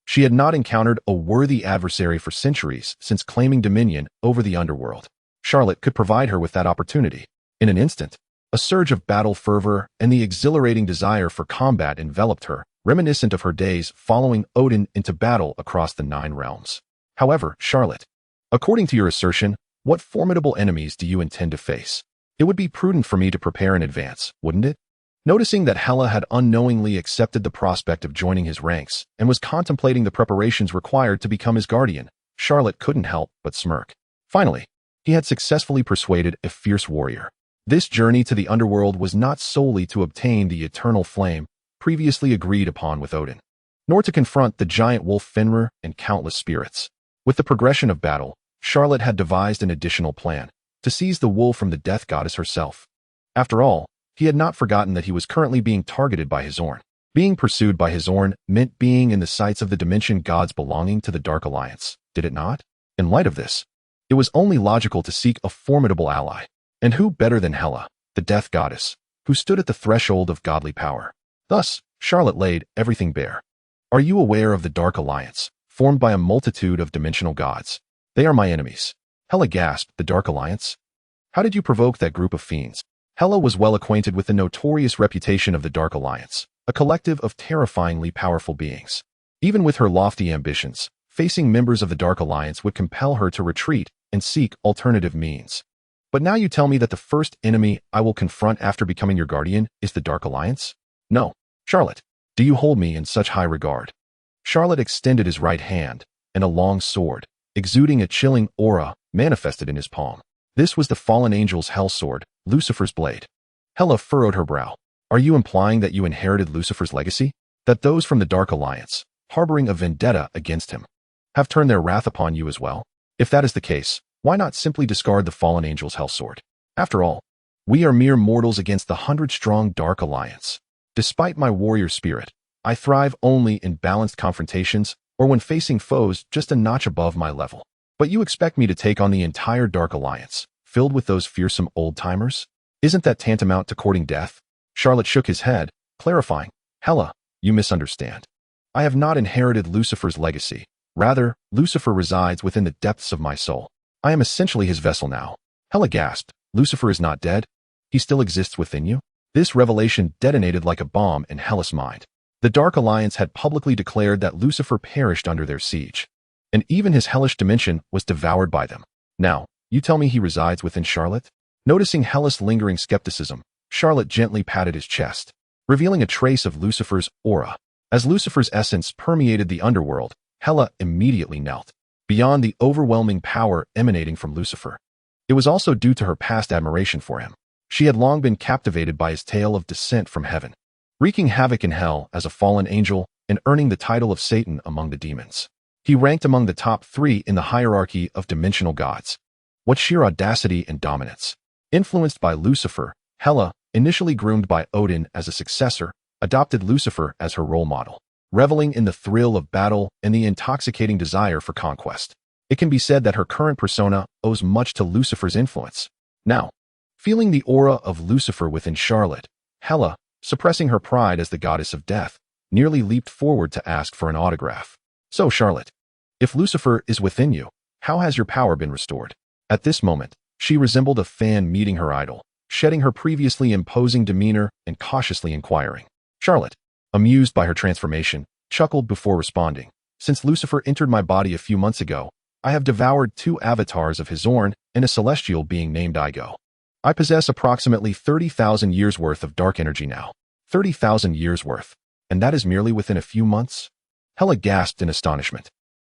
She had not encountered a worthy adversary for centuries since claiming dominion over the underworld. Charlot could provide her with that opportunity. In an instant, a surge of battle fervor and the exhilarating desire for combat enveloped her, reminiscent of her days following Odin into battle across the 9 realms. However, Charlot, according to your assertion, what formidable enemies do you intend to face? It would be prudent for me to prepare in advance, wouldn't it? Noticing that Hela had unknowingly accepted the prospect of joining his ranks and was contemplating the preparations required to become his guardian, Charlot couldn't help but smirk. Finally, he had successfully persuaded a fierce warrior. This journey to the underworld was not solely to obtain the eternal flame previously agreed upon with Odin, nor to confront the giant wolf Fenrir and countless spirits. With the progression of battle, Charlot had devised an additional plan, to seize the wolf from the death goddess herself. After all, he had not forgotten that he was currently being targeted by Chthon. Being pursued by Chthon meant being in the sights of the dimension gods belonging to the Dark Alliance, did it not? In light of this, it was only logical to seek a formidable ally. And who better than Hela, the death goddess, who stood at the threshold of godly power? Thus, Charlot laid everything bare. Are you aware of the Dark Alliance, formed by a multitude of dimensional gods? They are my enemies. Hela gasped. The Dark Alliance? How did you provoke that group of fiends? Hela was well acquainted with the notorious reputation of the Dark Alliance, a collective of terrifyingly powerful beings. Even with her lofty ambitions, facing members of the Dark Alliance would compel her to retreat and seek alternative means. But now you tell me that the first enemy I will confront after becoming your guardian is the Dark Alliance? No. Charlot, do you hold me in such high regard? Charlot extended his right hand, and a long sword, exuding a chilling aura, manifested in his palm. This was the fallen angel's hell sword, Lucifer's blade. Hela furrowed her brow. Are you implying that you inherited Lucifer's legacy? That those from the Dark Alliance, harboring a vendetta against him, have turned their wrath upon you as well? If that is the case, why not simply discard the fallen angel's hell sword? After all, we are mere mortals against the 100-strong Dark Alliance. Despite my warrior spirit, I thrive only in balanced confrontations or when facing foes just a notch above my level. But you expect me to take on the entire Dark Alliance, filled with those fearsome old-timers? Isn't that tantamount to courting death? Charlot shook his head, clarifying, Hela, you misunderstand. I have not inherited Lucifer's legacy. Rather, Lucifer resides within the depths of my soul. I am essentially his vessel now. Hela gasped. Lucifer is not dead? He still exists within you? This revelation detonated like a bomb in Hela's mind. The Dark Alliance had publicly declared that Lucifer perished under their siege, and even his hellish dimension was devoured by them. Now, you tell me he resides within Charlot? Noticing Hela's lingering skepticism, Charlot gently patted his chest, revealing a trace of Lucifer's aura. As Lucifer's essence permeated the underworld, Hela immediately knelt. Beyond the overwhelming power emanating from Lucifer, it was also due to her past admiration for him. She had long been captivated by his tale of descent from heaven, wreaking havoc in hell as a fallen angel and earning the title of Satan among the demons. He ranked among the top 3 in the hierarchy of dimensional gods. What sheer audacity and dominance! Influenced by Lucifer, Hela, initially groomed by Odin as a successor, adopted Lucifer as her role model, reveling in the thrill of battle and the intoxicating desire for conquest. It can be said that her current persona owes much to Lucifer's influence. Now, feeling the aura of Lucifer within Charlot, Hela, suppressing her pride as the goddess of death, nearly leaped forward to ask for an autograph. So, Charlot, if Lucifer is within you, how has your power been restored? At this moment, she resembled a fan meeting her idol, shedding her previously imposing demeanor and cautiously inquiring. Charlot, amused by her transformation, chuckled before responding. Since Lucifer entered my body a few months ago, I have devoured 2 avatars of Chthon and a celestial being named Igo. I possess approximately 30,000 years worth of dark energy now. 30,000 years worth. And that is merely within a few months? Hela gasped in astonishment.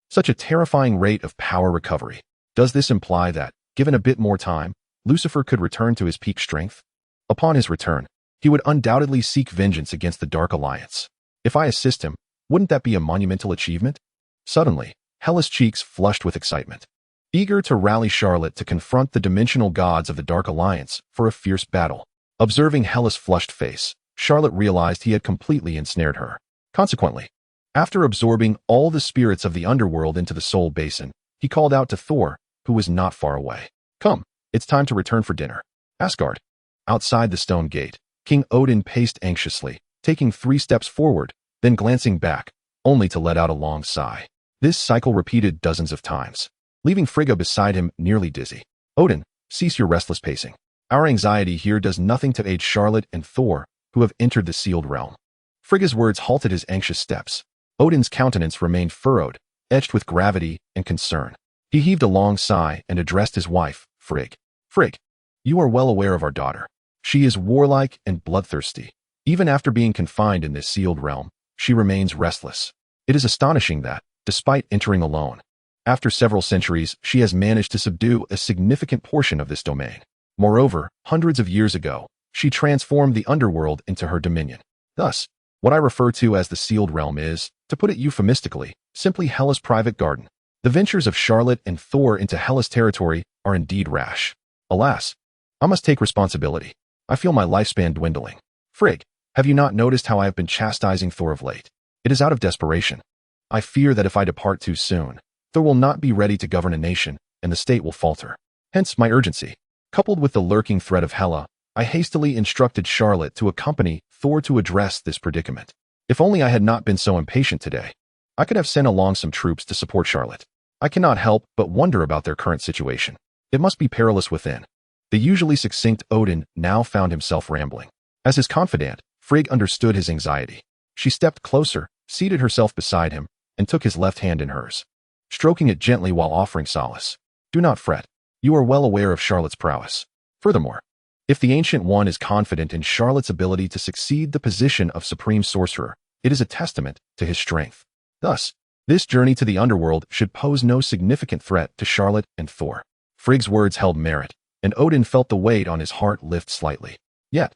Such a terrifying rate of power recovery. Does this imply that, given a bit more time, Lucifer could return to his peak strength? Upon his return, he would undoubtedly seek vengeance against the Dark Alliance. If I assist him, wouldn't that be a monumental achievement? Suddenly, Hela's cheeks flushed with excitement. Eager to rally Charlot to confront the dimensional gods of the Dark Alliance for a fierce battle. Observing Hela's flushed face, Charlot realized he had completely ensnared her. Consequently, after absorbing all the spirits of the underworld into the soul basin, he called out to Thor, who was not far away. Come, it's time to return for dinner. Asgard. Outside the stone gate, King Odin paced anxiously, taking 3 steps forward, then glancing back, only to let out a long sigh. This cycle repeated dozens of times, leaving Frigga beside him nearly dizzy. Odin, cease your restless pacing. Our anxiety here does nothing to aid Charlot and Thor, who have entered the sealed realm. Frigga's words halted his anxious steps. Odin's countenance remained furrowed, etched with gravity and concern. He heaved a long sigh and addressed his wife, Frigg. Frigg, you are well aware of our daughter. She is warlike and bloodthirsty. Even after being confined in this sealed realm, she remains restless. It is astonishing that, despite entering alone, after several centuries, she has managed to subdue a significant portion of this domain. Moreover, hundreds of years ago, she transformed the underworld into her dominion. Thus, what I refer to as the sealed realm is, to put it euphemistically, simply Hela's private garden. The ventures of Charlot and Thor into Hela's territory are indeed rash. Alas, I must take responsibility. I feel my lifespan dwindling. Frigg, have you not noticed how I have been chastising Thor of late? It is out of desperation. I fear that if I depart too soon, Thor will not be ready to govern a nation, and the state will falter. Hence my urgency. Coupled with the lurking threat of Hela, I hastily instructed Charlot to accompany Thor to address this predicament. If only I had not been so impatient today. I could have sent along some troops to support Charlot. I cannot help but wonder about their current situation. It must be perilous within. The usually succinct Odin now found himself rambling. As his confidant, Frigg understood his anxiety. She stepped closer, seated herself beside him, and took his left hand in hers, stroking it gently while offering solace. Do not fret. You are well aware of Charlot's prowess. Furthermore, if the Ancient One is confident in Charlot's ability to succeed the position of Supreme Sorcerer, it is a testament to his strength. Thus, this journey to the underworld should pose no significant threat to Charlot and Thor. Frigg's words held merit, and Odin felt the weight on his heart lift slightly. Yet,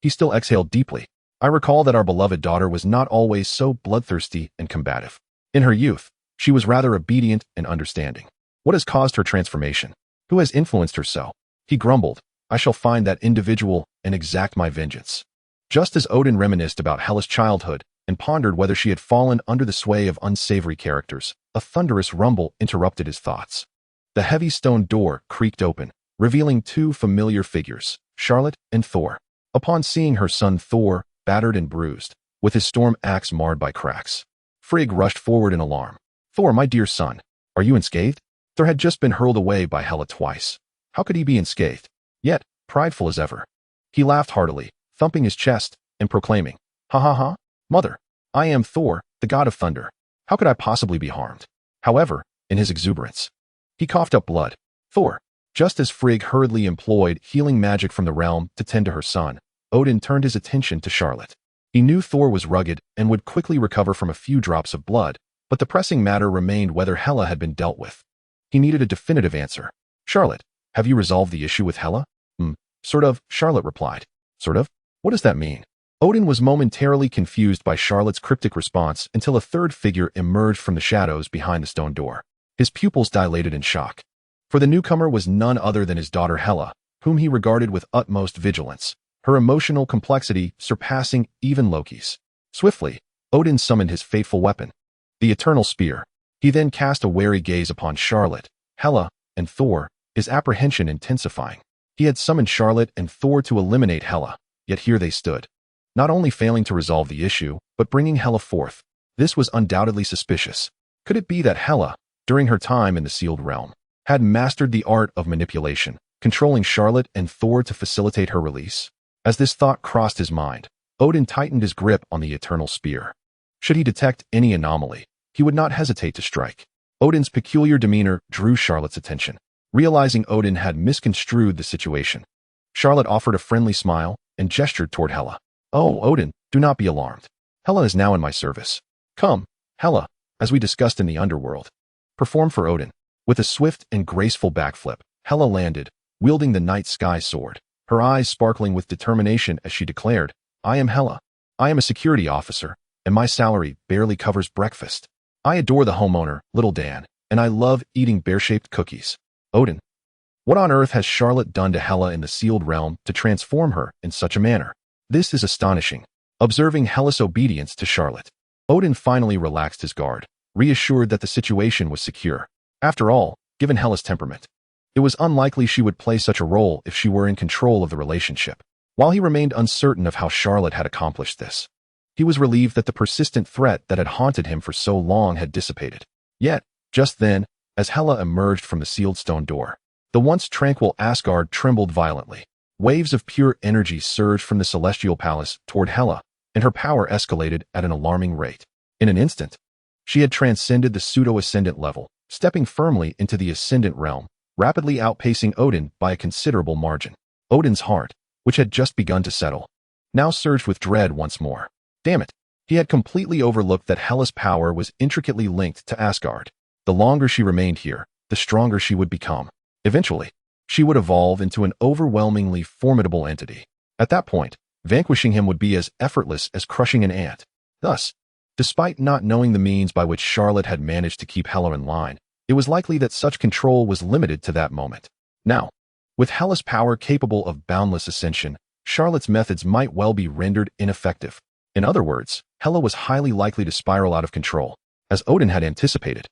he still exhaled deeply. I recall that our beloved daughter was not always so bloodthirsty and combative. In her youth, she was rather obedient and understanding. What has caused her transformation? Who has influenced her so? He grumbled, I shall find that individual and exact my vengeance. Just as Odin reminisced about Hela's childhood and pondered whether she had fallen under the sway of unsavory characters, a thunderous rumble interrupted his thoughts. The heavy stone door creaked open, revealing two familiar figures, Charlot and Thor. Upon seeing her son Thor, battered and bruised, with his storm axe marred by cracks, Frigg rushed forward in alarm. Thor, my dear son, are you unscathed? Thor had just been hurled away by Hela twice. How could he be unscathed? Yet, prideful as ever. He laughed heartily, thumping his chest and proclaiming, Ha ha ha, mother, I am Thor, the god of thunder. How could I possibly be harmed? However, in his exuberance, he coughed up blood. Thor, just as Frigg hurriedly employed healing magic from the realm to tend to her son, Odin turned his attention to Charlot. He knew Thor was rugged and would quickly recover from a few drops of blood, but the pressing matter remained whether Hela had been dealt with. He needed a definitive answer. Charlot, have you resolved the issue with Hela? Sort of, Charlot replied. Sort of? What does that mean? Odin was momentarily confused by Charlot's cryptic response until a third figure emerged from the shadows behind the stone door. His pupils dilated in shock. For the newcomer was none other than his daughter Hela, whom he regarded with utmost vigilance, her emotional complexity surpassing even Loki's. Swiftly, Odin summoned his fateful weapon, the eternal spear. He then cast a wary gaze upon Charlot, Hela, and Thor, his apprehension intensifying. He had summoned Charlot and Thor to eliminate Hela, yet here they stood, not only failing to resolve the issue, but bringing Hela forth. This was undoubtedly suspicious. Could it be that Hela, during her time in the sealed realm, had mastered the art of manipulation, controlling Charlot and Thor to facilitate her release? As this thought crossed his mind, Odin tightened his grip on the eternal spear. Should he detect any anomaly, he would not hesitate to strike. Odin's peculiar demeanor drew Charlot's attention. Realizing Odin had misconstrued the situation, Charlot offered a friendly smile and gestured toward Hela. Oh, Odin, do not be alarmed. Hela is now in my service. Come, Hela, as we discussed in the underworld. Perform for Odin. With a swift and graceful backflip, Hela landed, wielding the night sky sword, her eyes sparkling with determination as she declared, I am Hela. I am a security officer, and my salary barely covers breakfast. I adore the homeowner, Little Dan, and I love eating bear-shaped cookies. Odin, what on earth has Charlot done to Hela in the sealed realm to transform her in such a manner? This is astonishing. Observing Hela's obedience to Charlot, Odin finally relaxed his guard, reassured that the situation was secure. After all, given Hela's temperament, it was unlikely she would play such a role if she were in control of the relationship. While he remained uncertain of how Charlot had accomplished this, He was relieved that the persistent threat that had haunted him for so long had dissipated. Yet, just then, as Hela emerged from the sealed stone door, the once tranquil Asgard trembled violently. Waves of pure energy surged from the celestial palace toward Hela, and her power escalated at an alarming rate. In an instant, she had transcended the pseudo-ascendant level, stepping firmly into the ascendant realm, rapidly outpacing Odin by a considerable margin. Odin's heart, which had just begun to settle, now surged with dread once more. Damn it! He had completely overlooked that Hela's power was intricately linked to Asgard. The longer she remained here, the stronger she would become. Eventually, she would evolve into an overwhelmingly formidable entity. At that point, vanquishing him would be as effortless as crushing an ant. Thus, despite not knowing the means by which Charlotte had managed to keep Hela in line, it was likely that such control was limited to that moment. Now, with Hela's power capable of boundless ascension, Charlotte's methods might well be rendered ineffective. In other words, Hela was highly likely to spiral out of control, as Odin had anticipated.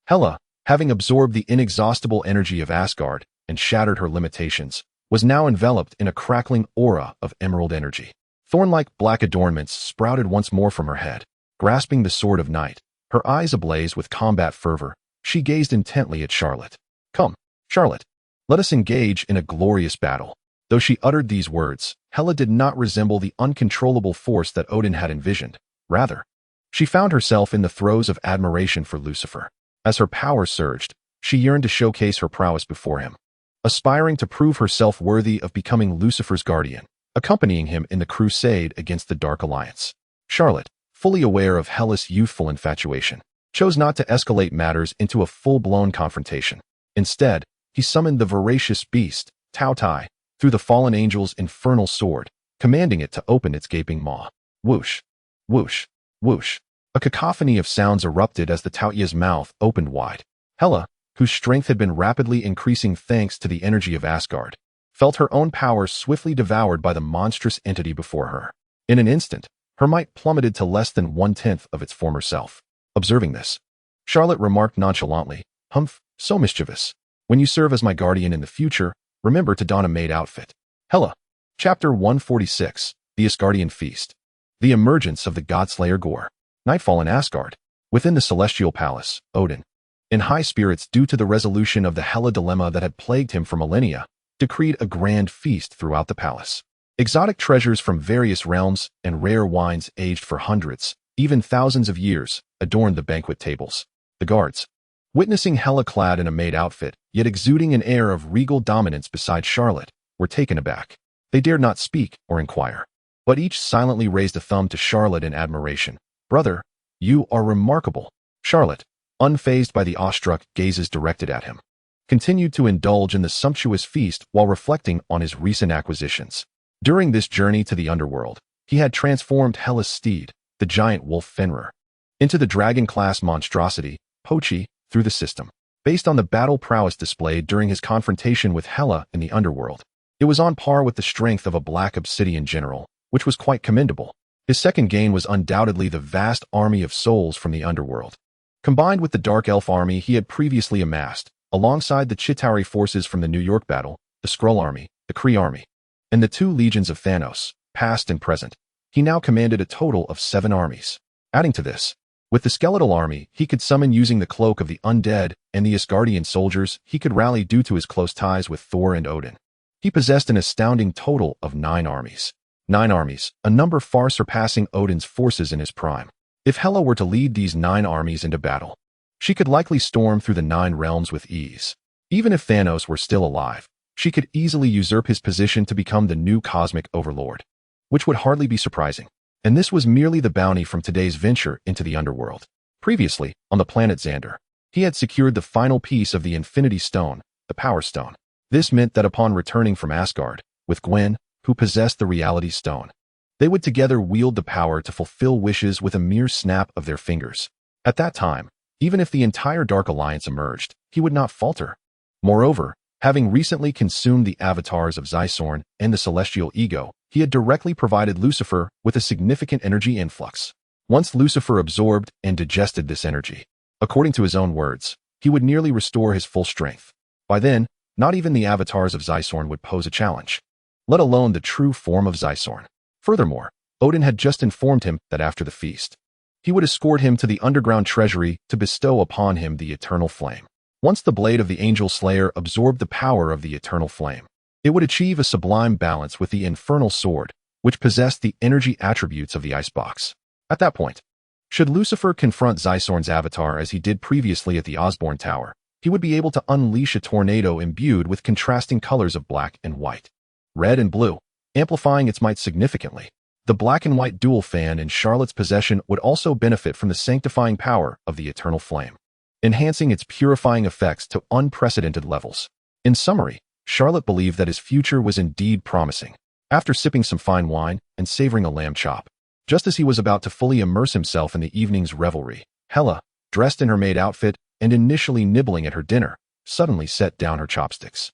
Hela, having absorbed the inexhaustible energy of Asgard and shattered her limitations, was now enveloped in a crackling aura of emerald energy. Thorn-like black adornments sprouted once more from her head. Grasping the sword of night, her eyes ablaze with combat fervor, she gazed intently at Charlotte. "Come, Charlotte, let us engage in a glorious battle." Though she uttered these words, Hela did not resemble the uncontrollable force that Odin had envisioned. Rather, she found herself in the throes of admiration for Lucifer. As her power surged, she yearned to showcase her prowess before him, aspiring to prove herself worthy of becoming Lucifer's guardian, accompanying him in the crusade against the Dark Alliance. Charlotte, fully aware of Hela's youthful infatuation, chose not to escalate matters into a full-blown confrontation. Instead, he summoned the voracious beast, Chthon, through the fallen angel's infernal sword, commanding it to open its gaping maw. Whoosh, whoosh, whoosh. A cacophony of sounds erupted as the Chthon's mouth opened wide. Hela, whose strength had been rapidly increasing thanks to the energy of Asgard, felt her own power swiftly devoured by the monstrous entity before her. In an instant, her might plummeted to less than 1/10 of its former self. Observing this, Charlotte remarked nonchalantly, "Humph, so mischievous. When you serve as my guardian in the future, remember to don a maid outfit." Hela. Chapter 146, The Asgardian Feast. The emergence of the Godslayer Gore. Nightfall in Asgard. Within the celestial palace, Odin, in high spirits due to the resolution of the Hela dilemma that had plagued him for millennia, decreed a grand feast throughout the palace. Exotic treasures from various realms and rare wines aged for hundreds, even thousands of years, adorned the banquet tables. The guards, witnessing Hela clad in a maid outfit, yet exuding an air of regal dominance beside Charlotte, were taken aback. They dared not speak or inquire, but each silently raised a thumb to Charlotte in admiration. "Brother, you are remarkable." Charlotte, unfazed by the awestruck gazes directed at him, continued to indulge in the sumptuous feast while reflecting on his recent acquisitions. During this journey to the underworld, he had transformed Hela's steed, the giant wolf Fenrir, into the dragon-class monstrosity, Pochi, through the system. Based on the battle prowess displayed during his confrontation with Hela in the underworld, it was on par with the strength of a black obsidian general, which was quite commendable. His second gain was undoubtedly the vast army of souls from the underworld, combined with the dark elf army he had previously amassed, alongside the Chitauri forces from the New York battle, the Skrull army, the Kree army, and the 2 legions of Thanos, past and present. He now commanded a total of 7 armies. Adding to this, with the skeletal army he could summon using the cloak of the undead and the Asgardian soldiers he could rally due to his close ties with Thor and Odin, he possessed an astounding total of 9 armies. 9 armies, a number far surpassing Odin's forces in his prime. If Hela were to lead these 9 armies into battle, she could likely storm through the 9 realms with ease. Even if Thanos were still alive, she could easily usurp his position to become the new cosmic overlord, which would hardly be surprising. And this was merely the bounty from today's venture into the underworld. Previously, on the planet Xander, he had secured the final piece of the Infinity Stone, the Power Stone. This meant that upon returning from Asgard, with Gwen, who possessed the Reality Stone, they would together wield the power to fulfill wishes with a mere snap of their fingers. At that time, even if the entire Dark Alliance emerged, he would not falter. Moreover, having recently consumed the avatars of Zysorn and the Celestial Ego, he had directly provided Lucifer with a significant energy influx. Once Lucifer absorbed and digested this energy, according to his own words, he would nearly restore his full strength. By then, not even the avatars of Zysorn would pose a challenge, let alone the true form of Zysorn. Furthermore, Odin had just informed him that after the feast, he would escort him to the underground treasury to bestow upon him the eternal flame. Once the blade of the angel slayer absorbed the power of the eternal flame, it would achieve a sublime balance with the infernal sword, which possessed the energy attributes of the icebox. At that point, should Lucifer confront Zysorn's avatar as he did previously at the Osborne Tower, he would be able to unleash a tornado imbued with contrasting colors of black and white, red and blue, amplifying its might significantly. The black and white dual fan in Charlotte's possession would also benefit from the sanctifying power of the eternal flame, enhancing its purifying effects to unprecedented levels. In summary, Charlotte believed that his future was indeed promising. After sipping some fine wine and savoring a lamb chop, just as he was about to fully immerse himself in the evening's revelry, Hela, dressed in her maid outfit and initially nibbling at her dinner, suddenly set down her chopsticks.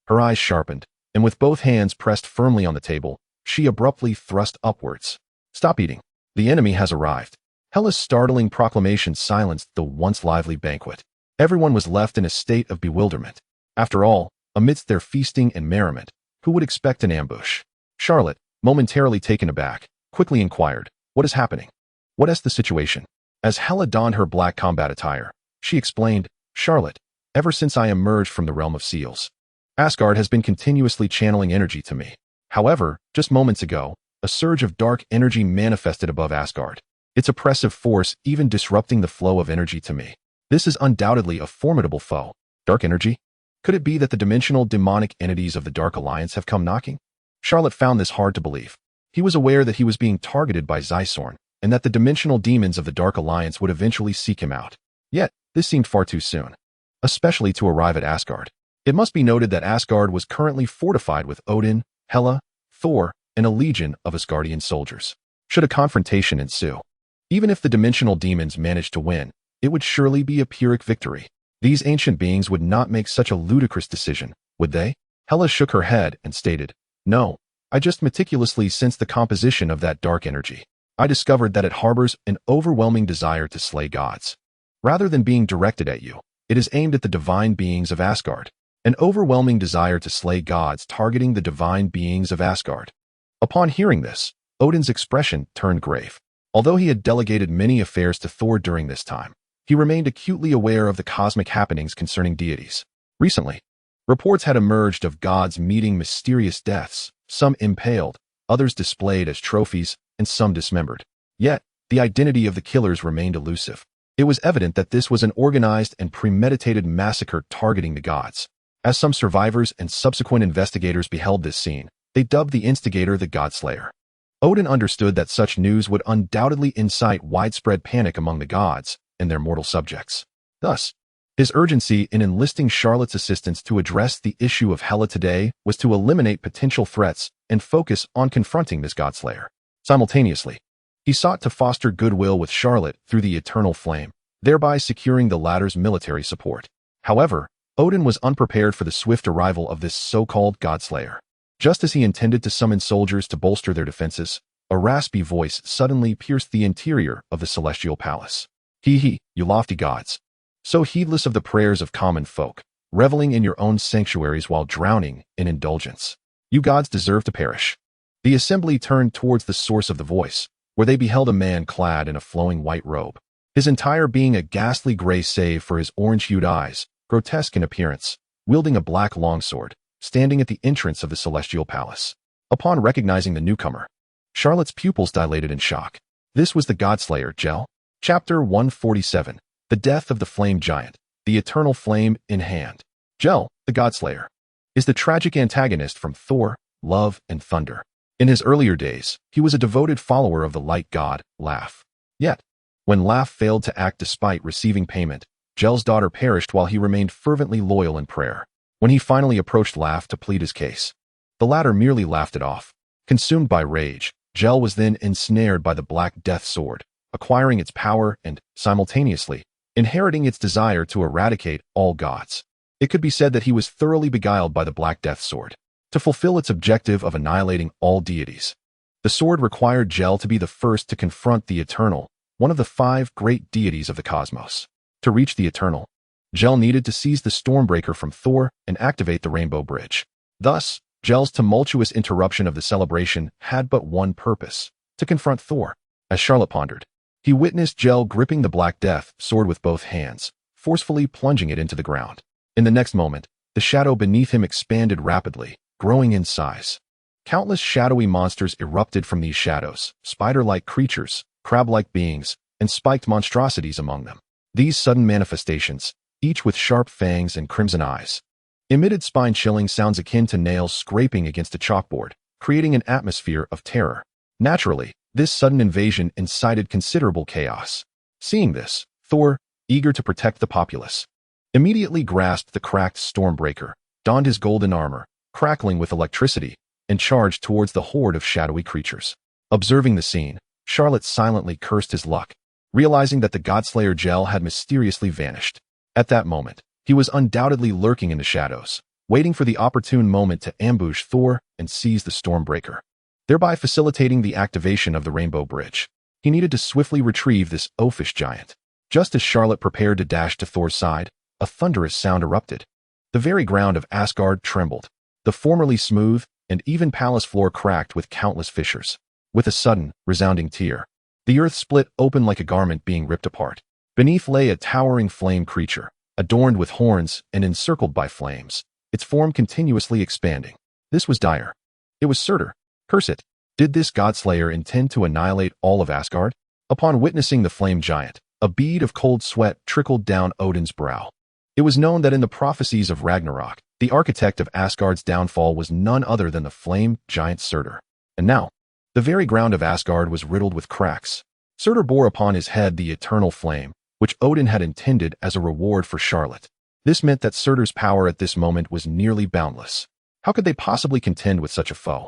Her eyes sharpened, and with both hands pressed firmly on the table, she abruptly thrust upwards. "Stop eating. The enemy has arrived." Hela's startling proclamation silenced the once lively banquet. Everyone was left in a state of bewilderment. After all, amidst their feasting and merriment, who would expect an ambush? Charlotte, momentarily taken aback, quickly inquired, "What is happening? What is the situation?" As Hela donned her black combat attire, she explained, "Charlotte, ever since I emerged from the realm of seals, Asgard has been continuously channeling energy to me. However, just moments ago, a surge of dark energy manifested above Asgard, its oppressive force even disrupting the flow of energy to me. This is undoubtedly a formidable foe. Dark energy? Could it be that the dimensional demonic entities of the Dark Alliance have come knocking?" Charlotte found this hard to believe. He was aware that he was being targeted by Zysorn, and that the dimensional demons of the Dark Alliance would eventually seek him out. Yet, this seemed far too soon, especially to arrive at Asgard. It must be noted that Asgard was currently fortified with Odin, Hela, Thor, and a legion of Asgardian soldiers. Should a confrontation ensue, even if the dimensional demons managed to win, it would surely be a Pyrrhic victory. These ancient beings would not make such a ludicrous decision, would they? Hela shook her head and stated, "No, I just meticulously sensed the composition of that dark energy. I discovered that it harbors an overwhelming desire to slay gods. Rather than being directed at you, it is aimed at the divine beings of Asgard. An overwhelming desire to slay gods targeting the divine beings of Asgard." Upon hearing this, Odin's expression turned grave. Although he had delegated many affairs to Thor during this time, he remained acutely aware of the cosmic happenings concerning deities. Recently, reports had emerged of gods meeting mysterious deaths, some impaled, others displayed as trophies, and some dismembered. Yet, the identity of the killers remained elusive. It was evident that this was an organized and premeditated massacre targeting the gods. As some survivors and subsequent investigators beheld this scene, they dubbed the instigator the Godslayer. Odin understood that such news would undoubtedly incite widespread panic among the gods and their mortal subjects. Thus, his urgency in enlisting Charlotte's assistance to address the issue of Hela today was to eliminate potential threats and focus on confronting this Godslayer. Simultaneously, he sought to foster goodwill with Charlotte through the eternal flame, thereby securing the latter's military support. However, Odin was unprepared for the swift arrival of this so-called Godslayer. Just as he intended to summon soldiers to bolster their defenses, a raspy voice suddenly pierced the interior of the celestial palace. "He, you lofty gods, so heedless of the prayers of common folk, reveling in your own sanctuaries while drowning in indulgence. You gods deserve to perish." The assembly turned towards the source of the voice, where they beheld a man clad in a flowing white robe, his entire being a ghastly gray save for his orange-hued eyes, grotesque in appearance, wielding a black longsword, standing at the entrance of the celestial palace. Upon recognizing the newcomer, Charlotte's pupils dilated in shock. This was the Godslayer, Jel. Chapter 147, The Death of the Flame Giant, the Eternal Flame in Hand. Jel, the Godslayer, is the tragic antagonist from Thor, Love, and Thunder. In his earlier days, he was a devoted follower of the light god, Laugh. Yet, when Laugh failed to act despite receiving payment, Jel's daughter perished while he remained fervently loyal in prayer. When he finally approached Laugh to plead his case, the latter merely laughed it off. Consumed by rage, Jel was then ensnared by the Black Death Sword, acquiring its power and, simultaneously, inheriting its desire to eradicate all gods. It could be said that he was thoroughly beguiled by the Black Death Sword to fulfill its objective of annihilating all deities. The sword required Jel to be the first to confront the Eternal, one of the 5 great deities of the cosmos. To reach the Eternal, Jel needed to seize the Stormbreaker from Thor and activate the Rainbow Bridge. Thus, Jel's tumultuous interruption of the celebration had but one purpose: to to confront Thor. As Charlotte pondered, he witnessed Jell gripping the Black Death sword with both hands, forcefully plunging it into the ground. In the next moment, the shadow beneath him expanded rapidly, growing in size. Countless shadowy monsters erupted from these shadows, spider-like creatures, crab-like beings, and spiked monstrosities among them. These sudden manifestations, each with sharp fangs and crimson eyes, emitted spine-chilling sounds akin to nails scraping against a chalkboard, creating an atmosphere of terror. Naturally, this sudden invasion incited considerable chaos. Seeing this, Thor, eager to protect the populace, immediately grasped the cracked Stormbreaker, donned his golden armor, crackling with electricity, and charged towards the horde of shadowy creatures. Observing the scene, Charlotte silently cursed his luck, realizing that the Godslayer Jell had mysteriously vanished. At that moment, he was undoubtedly lurking in the shadows, waiting for the opportune moment to ambush Thor and seize the Stormbreaker, thereby facilitating the activation of the Rainbow Bridge. He needed to swiftly retrieve this oafish giant. Just as Charlotte prepared to dash to Thor's side, a thunderous sound erupted. The very ground of Asgard trembled. The formerly smooth and even palace floor cracked with countless fissures. With a sudden, resounding tear, the earth split open like a garment being ripped apart. Beneath lay a towering flame creature, adorned with horns and encircled by flames, its form continuously expanding. This was dire. It was Surtur. Curse it! Did this Godslayer intend to annihilate all of Asgard? Upon witnessing the flame giant, a bead of cold sweat trickled down Odin's brow. It was known that in the prophecies of Ragnarok, the architect of Asgard's downfall was none other than the flame giant Surtur. And now, the very ground of Asgard was riddled with cracks. Surtur bore upon his head the eternal flame, which Odin had intended as a reward for Charlotte. This meant that Surtur's power at this moment was nearly boundless. How could they possibly contend with such a foe?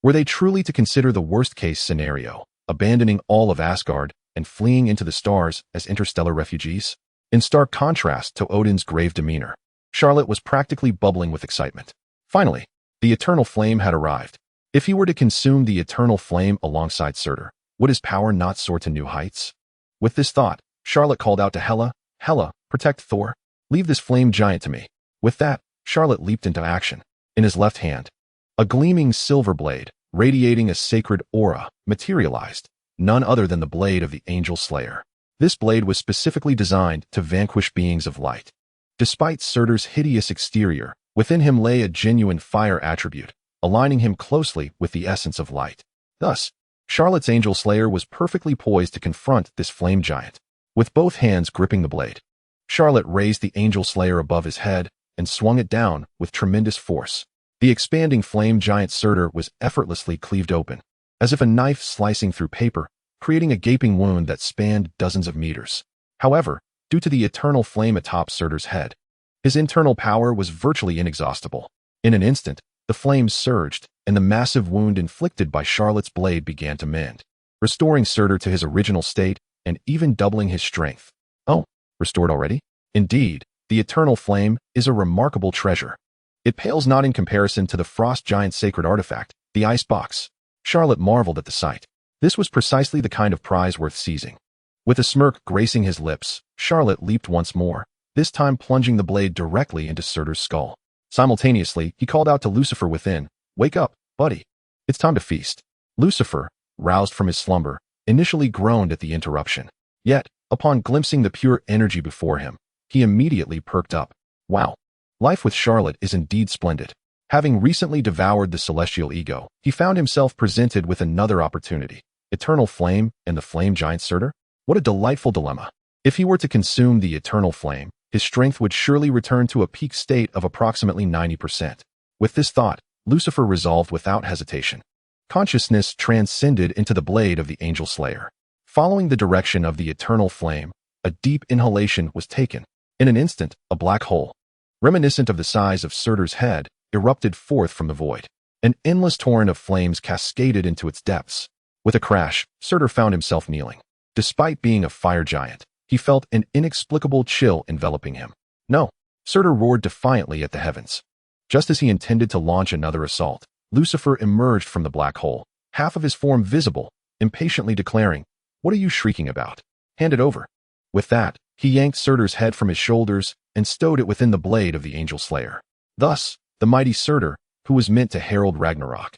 Were they truly to consider the worst-case scenario, abandoning all of Asgard and fleeing into the stars as interstellar refugees? In stark contrast to Odin's grave demeanor, Charlotte was practically bubbling with excitement. Finally, the eternal flame had arrived. If he were to consume the eternal flame alongside Surtur, would his power not soar to new heights? With this thought, Charlotte called out to Hela, "Hela, protect Thor. Leave this flame giant to me." With that, Charlotte leaped into action. In his left hand, a gleaming silver blade, radiating a sacred aura, materialized, none other than the blade of the Angel Slayer. This blade was specifically designed to vanquish beings of light. Despite Surtur's hideous exterior, within him lay a genuine fire attribute, aligning him closely with the essence of light. Thus, Charlotte's Angel Slayer was perfectly poised to confront this flame giant. With both hands gripping the blade, Charlotte raised the Angel Slayer above his head and swung it down with tremendous force. The expanding flame giant Surtur was effortlessly cleaved open, as if a knife slicing through paper, creating a gaping wound that spanned dozens of meters. However, due to the eternal flame atop Surtur's head, his internal power was virtually inexhaustible. In an instant, the flames surged, and the massive wound inflicted by Charlotte's blade began to mend, restoring Surtur to his original state and even doubling his strength. Oh, restored already? Indeed, the eternal flame is a remarkable treasure. It pales not in comparison to the frost giant's sacred artifact, the ice box. Charlotte marveled at the sight. This was precisely the kind of prize worth seizing. With a smirk gracing his lips, Charlotte leaped once more, this time plunging the blade directly into Surtur's skull. Simultaneously, he called out to Lucifer within, "Wake up, buddy. It's time to feast." Lucifer, roused from his slumber, initially groaned at the interruption. Yet, upon glimpsing the pure energy before him, he immediately perked up. Wow. Life with Charlotte is indeed splendid. Having recently devoured the celestial ego, he found himself presented with another opportunity. Eternal flame and the flame giant Surtur? What a delightful dilemma. If he were to consume the eternal flame, his strength would surely return to a peak state of approximately 90%. With this thought, Lucifer resolved without hesitation. Consciousness transcended into the blade of the Angel Slayer. Following the direction of the eternal flame, a deep inhalation was taken. In an instant, a black hole, reminiscent of the size of Surtur's head, erupted forth from the void. An endless torrent of flames cascaded into its depths. With a crash, Surtur found himself kneeling. Despite being a fire giant, he felt an inexplicable chill enveloping him. No, Surtur roared defiantly at the heavens. Just as he intended to launch another assault, Lucifer emerged from the black hole, half of his form visible, impatiently declaring, "What are you shrieking about? Hand it over." With that, he yanked Surtur's head from his shoulders and stowed it within the blade of the Angel Slayer. Thus, the mighty Surtur, who was meant to herald Ragnarok,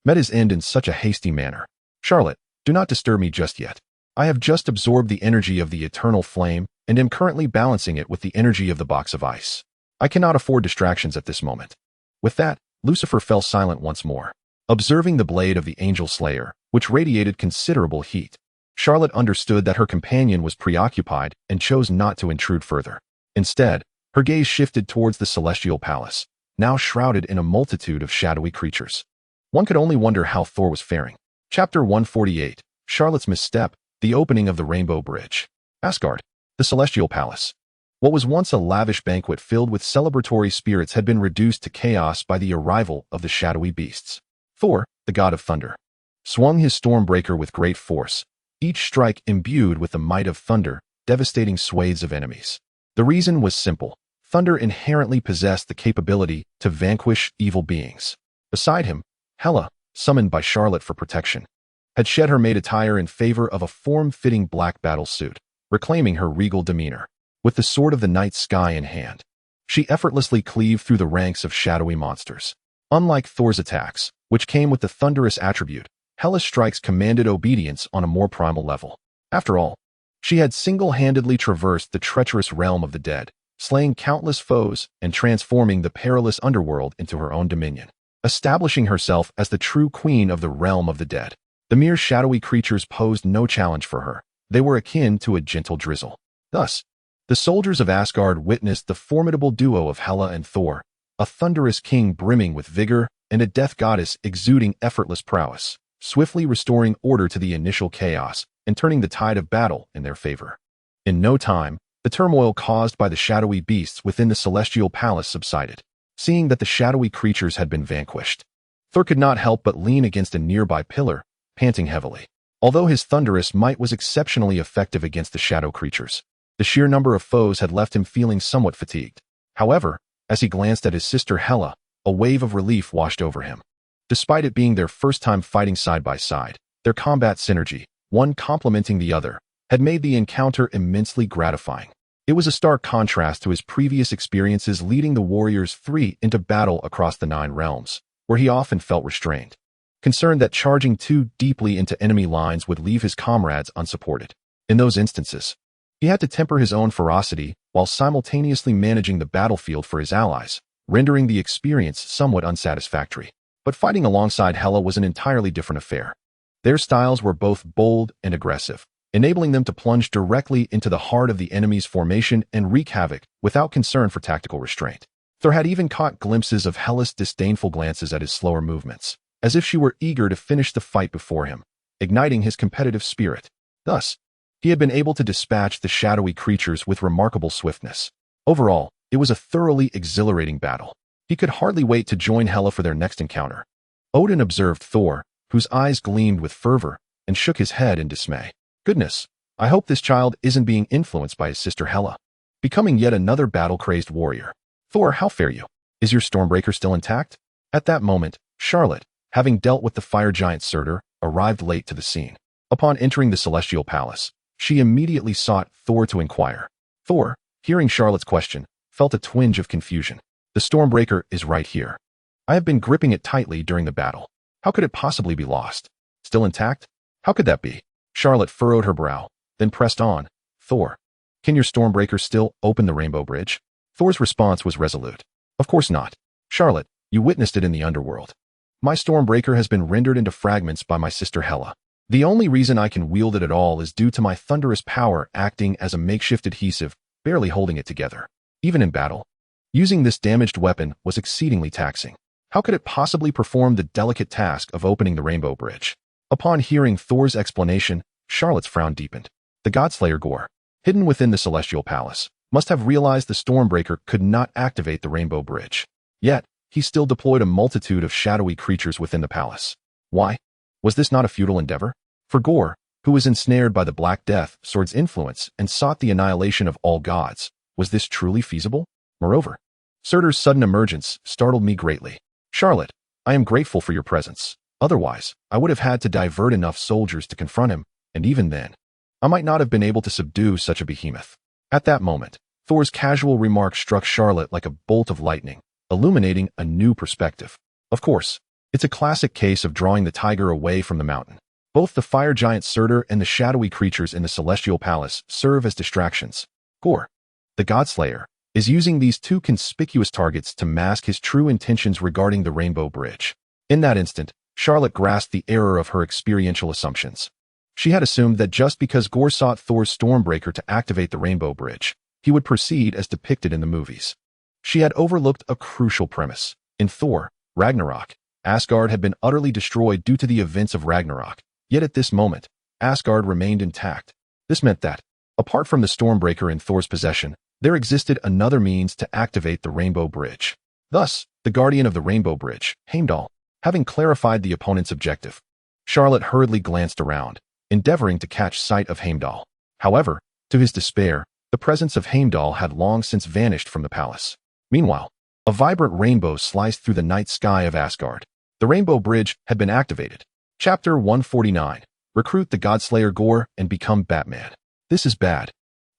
met his end in such a hasty manner. Charlotte, Do not disturb me just yet. I have just absorbed the energy of the eternal flame and am currently balancing it with the energy of the box of ice. I cannot afford distractions at this moment." With that, Lucifer fell silent once more, observing the blade of the angel slayer, which radiated considerable heat. Charlotte understood that her companion was preoccupied and chose not to intrude further. Instead, her gaze shifted towards the celestial palace, now shrouded in a multitude of shadowy creatures. One could only wonder how Thor was faring. Chapter 148, Charlotte's Misstep, the Opening of the Rainbow Bridge. Asgard, the Celestial Palace. What was once a lavish banquet filled with celebratory spirits had been reduced to chaos by the arrival of the shadowy beasts. Thor, the god of thunder, swung his Stormbreaker with great force, each strike imbued with the might of thunder, devastating swathes of enemies. The reason was simple. Thunder inherently possessed the capability to vanquish evil beings. Beside him, Hela, summoned by Charlotte for protection, had shed her maid attire in favor of a form-fitting black battle suit, reclaiming her regal demeanor. With the sword of the night sky in hand, she effortlessly cleaved through the ranks of shadowy monsters. Unlike Thor's attacks, which came with the thunderous attribute, Hela's strikes commanded obedience on a more primal level. After all, she had single-handedly traversed the treacherous realm of the dead, slaying countless foes and transforming the perilous underworld into her own dominion, establishing herself as the true queen of the realm of the dead. The mere shadowy creatures posed no challenge for her. They were akin to a gentle drizzle. Thus, the soldiers of Asgard witnessed the formidable duo of Hela and Thor, a thunderous king brimming with vigor and a death goddess exuding effortless prowess, swiftly restoring order to the initial chaos and turning the tide of battle in their favor. In no time, the turmoil caused by the shadowy beasts within the celestial palace subsided. Seeing that the shadowy creatures had been vanquished, Thor could not help but lean against a nearby pillar, panting heavily. Although his thunderous might was exceptionally effective against the shadow creatures, the sheer number of foes had left him feeling somewhat fatigued. However, as he glanced at his sister Hela, a wave of relief washed over him. Despite it being their first time fighting side by side, their combat synergy, one complementing the other, had made the encounter immensely gratifying. It was a stark contrast to his previous experiences leading the Warriors 3 into battle across the 9 realms, where he often felt restrained, concerned that charging too deeply into enemy lines would leave his comrades unsupported. In those instances, he had to temper his own ferocity while simultaneously managing the battlefield for his allies, rendering the experience somewhat unsatisfactory. But fighting alongside Hela was an entirely different affair. Their styles were both bold and aggressive, enabling them to plunge directly into the heart of the enemy's formation and wreak havoc without concern for tactical restraint. Thor had even caught glimpses of Hela's disdainful glances at his slower movements, as if she were eager to finish the fight before him, igniting his competitive spirit. Thus, he had been able to dispatch the shadowy creatures with remarkable swiftness. Overall, it was a thoroughly exhilarating battle. He could hardly wait to join Hela for their next encounter. Odin observed Thor, whose eyes gleamed with fervor, and shook his head in dismay. Goodness, I hope this child isn't being influenced by his sister Hela, becoming yet another battle-crazed warrior. Thor, how fare you? Is your Stormbreaker still intact? At that moment, Charlotte, having dealt with the fire giant Surtur, arrived late to the scene. Upon entering the celestial palace, she immediately sought Thor to inquire. Thor, hearing Charlotte's question, felt a twinge of confusion. The Stormbreaker is right here. I have been gripping it tightly during the battle. How could it possibly be lost? Still intact? How could that be? Charlotte furrowed her brow, then pressed on. Thor, can your Stormbreaker still open the Rainbow Bridge? Thor's response was resolute. Of course not. Charlotte, you witnessed it in the underworld. My Stormbreaker has been rendered into fragments by my sister Hela. The only reason I can wield it at all is due to my thunderous power acting as a makeshift adhesive, barely holding it together. Even in battle, using this damaged weapon was exceedingly taxing. How could it possibly perform the delicate task of opening the Rainbow Bridge? Upon hearing Thor's explanation, Charlotte's frown deepened. The Godslayer Gorr, hidden within the Celestial Palace, must have realized the Stormbreaker could not activate the Rainbow Bridge. Yet, he still deployed a multitude of shadowy creatures within the palace. Why? Was this not a futile endeavor? For Gorr, who was ensnared by the Black Death Sword's influence and sought the annihilation of all gods, was this truly feasible? Moreover, Surtur's sudden emergence startled me greatly. Charlotte, I am grateful for your presence. Otherwise, I would have had to divert enough soldiers to confront him, and even then, I might not have been able to subdue such a behemoth. At that moment, Thor's casual remark struck Charlotte like a bolt of lightning, illuminating a new perspective. Of course, it's a classic case of drawing the tiger away from the mountain. Both the fire giant Surtur and the shadowy creatures in the celestial palace serve as distractions. Gorr, the Godslayer, is using these two conspicuous targets to mask his true intentions regarding the Rainbow Bridge. In that instant, Charlotte grasped the error of her experiential assumptions. She had assumed that just because Gorr sought Thor's Stormbreaker to activate the Rainbow Bridge, he would proceed as depicted in the movies. She had overlooked a crucial premise. In Thor, Ragnarok, Asgard had been utterly destroyed due to the events of Ragnarok, yet at this moment, Asgard remained intact. This meant that, apart from the Stormbreaker in Thor's possession, there existed another means to activate the Rainbow Bridge. Thus, the guardian of the Rainbow Bridge, Heimdall, having clarified the opponent's objective, Charlotte hurriedly glanced around, endeavoring to catch sight of Heimdall. However, to his despair, the presence of Heimdall had long since vanished from the palace. Meanwhile, a vibrant rainbow sliced through the night sky of Asgard. The Rainbow Bridge had been activated. Chapter 149. Recruit the Godslayer Gorr and become Batman. This is bad.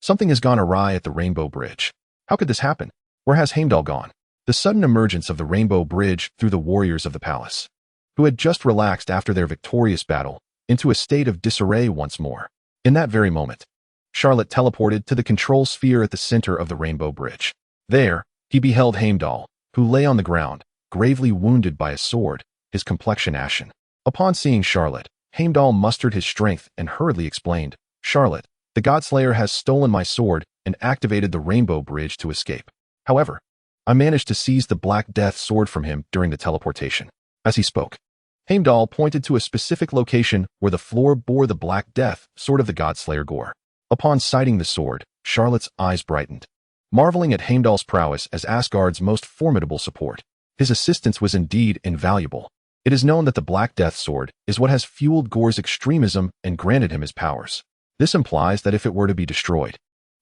Something has gone awry at the Rainbow Bridge. How could this happen? Where has Heimdall gone? The sudden emergence of the Rainbow Bridge threw the warriors of the palace, who had just relaxed after their victorious battle, into a state of disarray once more. In that very moment, Charlotte teleported to the control sphere at the center of the Rainbow Bridge. There, he beheld Heimdall, who lay on the ground, gravely wounded by a sword, his complexion ashen. Upon seeing Charlotte, Heimdall mustered his strength and hurriedly explained, "Charlotte, the Godslayer has stolen my sword and activated the Rainbow Bridge to escape. However, I managed to seize the Black Death sword from him during the teleportation." As he spoke, Heimdall pointed to a specific location where the floor bore the Black Death sword of the Godslayer Gorr. Upon sighting the sword, Charlotte's eyes brightened. Marveling at Heimdall's prowess as Asgard's most formidable support, his assistance was indeed invaluable. It is known that the Black Death sword is what has fueled Gorr's extremism and granted him his powers. This implies that if it were to be destroyed,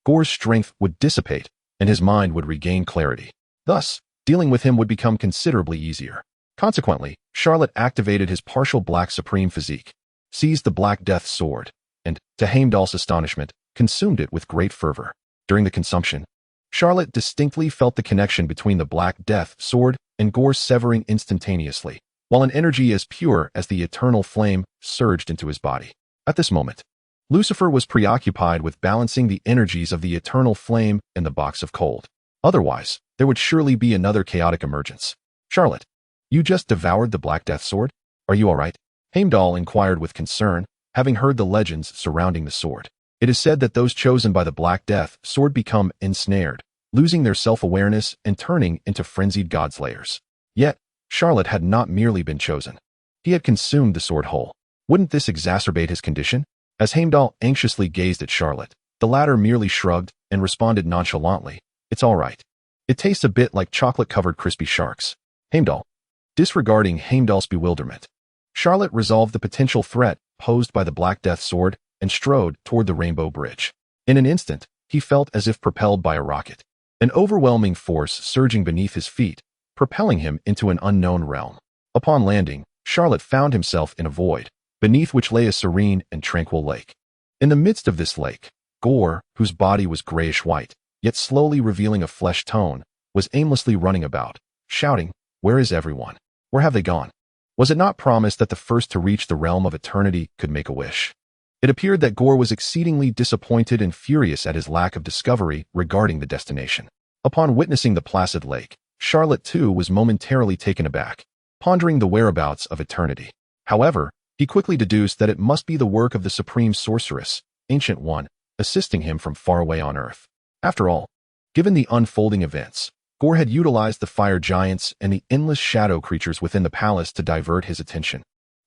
Gorr's strength would dissipate and his mind would regain clarity. Thus, dealing with him would become considerably easier. Consequently, Charlotte activated his partial black supreme physique, seized the Black Death sword, and, to Heimdall's astonishment, consumed it with great fervor. During the consumption, Charlotte distinctly felt the connection between the Black Death sword and Gorr severing instantaneously, while an energy as pure as the eternal flame surged into his body. At this moment, Lucifer was preoccupied with balancing the energies of the eternal flame and the box of cold. Otherwise, there would surely be another chaotic emergence. "Charlotte, you just devoured the Black Death sword? Are you all right?" Heimdall inquired with concern, having heard the legends surrounding the sword. It is said that those chosen by the Black Death sword become ensnared, losing their self-awareness and turning into frenzied godslayers. Yet, Charlotte had not merely been chosen. He had consumed the sword whole. Wouldn't this exacerbate his condition? As Heimdall anxiously gazed at Charlotte, the latter merely shrugged and responded nonchalantly, "It's all right. It tastes a bit like chocolate-covered crispy sharks." Heimdall. Disregarding Heimdall's bewilderment, Charlotte resolved the potential threat posed by the Black Death sword and strode toward the Rainbow Bridge. In an instant, he felt as if propelled by a rocket, an overwhelming force surging beneath his feet, propelling him into an unknown realm. Upon landing, Charlotte found himself in a void, beneath which lay a serene and tranquil lake. In the midst of this lake, Gorr, whose body was grayish-white, yet slowly revealing a flesh tone, was aimlessly running about, shouting, "Where is everyone? Where have they gone?" Was it not promised that the first to reach the realm of eternity could make a wish? It appeared that Gorr was exceedingly disappointed and furious at his lack of discovery regarding the destination. Upon witnessing the placid lake, Charlotte too was momentarily taken aback, pondering the whereabouts of eternity. However, he quickly deduced that it must be the work of the Supreme Sorceress, Ancient One, assisting him from far away on Earth. After all, given the unfolding events, Gorr had utilized the fire giants and the endless shadow creatures within the palace to divert his attention,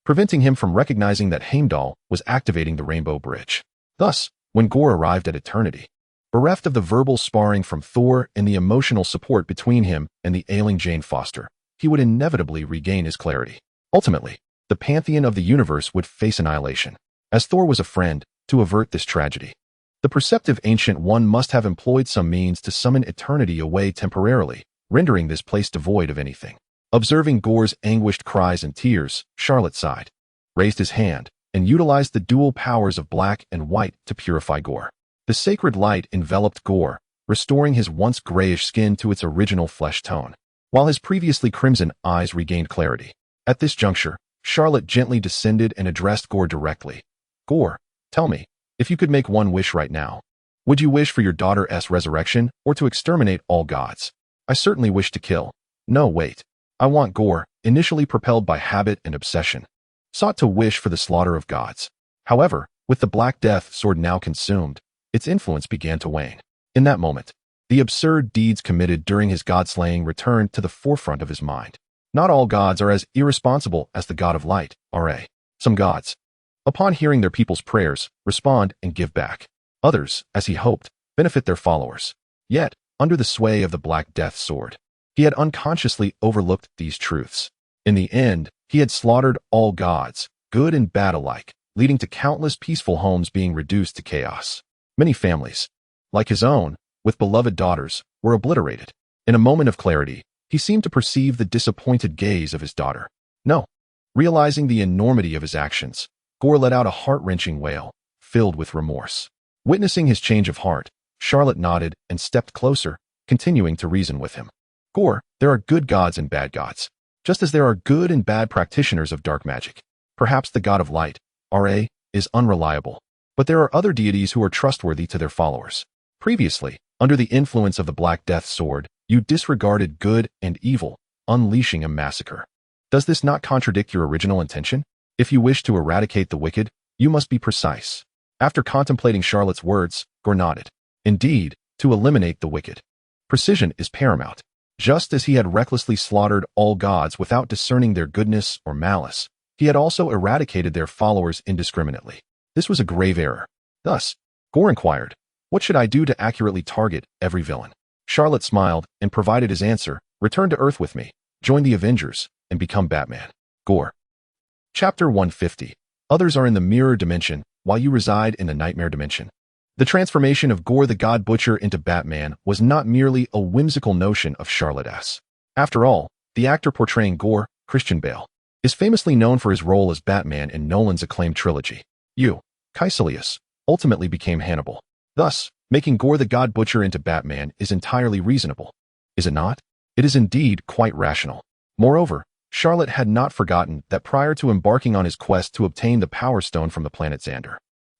preventing him from recognizing that Heimdall was activating the Rainbow Bridge. Thus, when Gorr arrived at eternity, bereft of the verbal sparring from Thor and the emotional support between him and the ailing Jane Foster, he would inevitably regain his clarity. Ultimately, the pantheon of the universe would face annihilation, as Thor was a friend, to avert this tragedy. The perceptive Ancient One must have employed some means to summon eternity away temporarily, rendering this place devoid of anything. Observing Gorr's anguished cries and tears, Charlotte sighed, raised his hand, and utilized the dual powers of black and white to purify Gorr. The sacred light enveloped Gorr, restoring his once grayish skin to its original flesh tone, while his previously crimson eyes regained clarity. At this juncture, Charlotte gently descended and addressed Gore directly. Gore, tell me, if you could make one wish right now, would you wish for your daughter's resurrection or to exterminate all gods? I certainly wish to kill. No, wait. I want Gore, initially propelled by habit and obsession, sought to wish for the slaughter of gods. However, with the Black Death sword now consumed, its influence began to wane. In that moment, the absurd deeds committed during his god-slaying returned to the forefront of his mind. Not all gods are as irresponsible as the god of light, Ra. Some gods, upon hearing their people's prayers, respond and give back. Others, as he hoped, benefit their followers. Yet, under the sway of the Black Death sword, he had unconsciously overlooked these truths. In the end, he had slaughtered all gods, good and bad alike, leading to countless peaceful homes being reduced to chaos. Many families, like his own, with beloved daughters, were obliterated. In a moment of clarity, he seemed to perceive the disappointed gaze of his daughter. No. Realizing the enormity of his actions, Gore let out a heart-wrenching wail, filled with remorse. Witnessing his change of heart, Charlotte nodded and stepped closer, continuing to reason with him. Gore, there are good gods and bad gods, just as there are good and bad practitioners of dark magic. Perhaps the god of light, Ra, is unreliable, but there are other deities who are trustworthy to their followers. Previously, under the influence of the Black Death sword, you disregarded good and evil, unleashing a massacre. Does this not contradict your original intention? If you wish to eradicate the wicked, you must be precise. After contemplating Charlotte's words, Gore nodded. Indeed, to eliminate the wicked, precision is paramount. Just as he had recklessly slaughtered all gods without discerning their goodness or malice, he had also eradicated their followers indiscriminately. This was a grave error. Thus, Gore inquired, what should I do to accurately target every villain? Charlotte smiled and provided his answer, return to Earth with me, join the Avengers, and become Batman. Gore. Chapter 150. Others are in the mirror dimension, while you reside in the nightmare dimension. The transformation of Gore the God Butcher into Batman was not merely a whimsical notion of Charlotte's. After all, the actor portraying Gore, Christian Bale, is famously known for his role as Batman in Nolan's acclaimed trilogy. Caecilius ultimately became Hannibal. Thus, making Gore the God Butcher into Batman is entirely reasonable. Is it not? It is indeed quite rational. Moreover, Charlotte had not forgotten that prior to embarking on his quest to obtain the Power Stone from the planet Xander,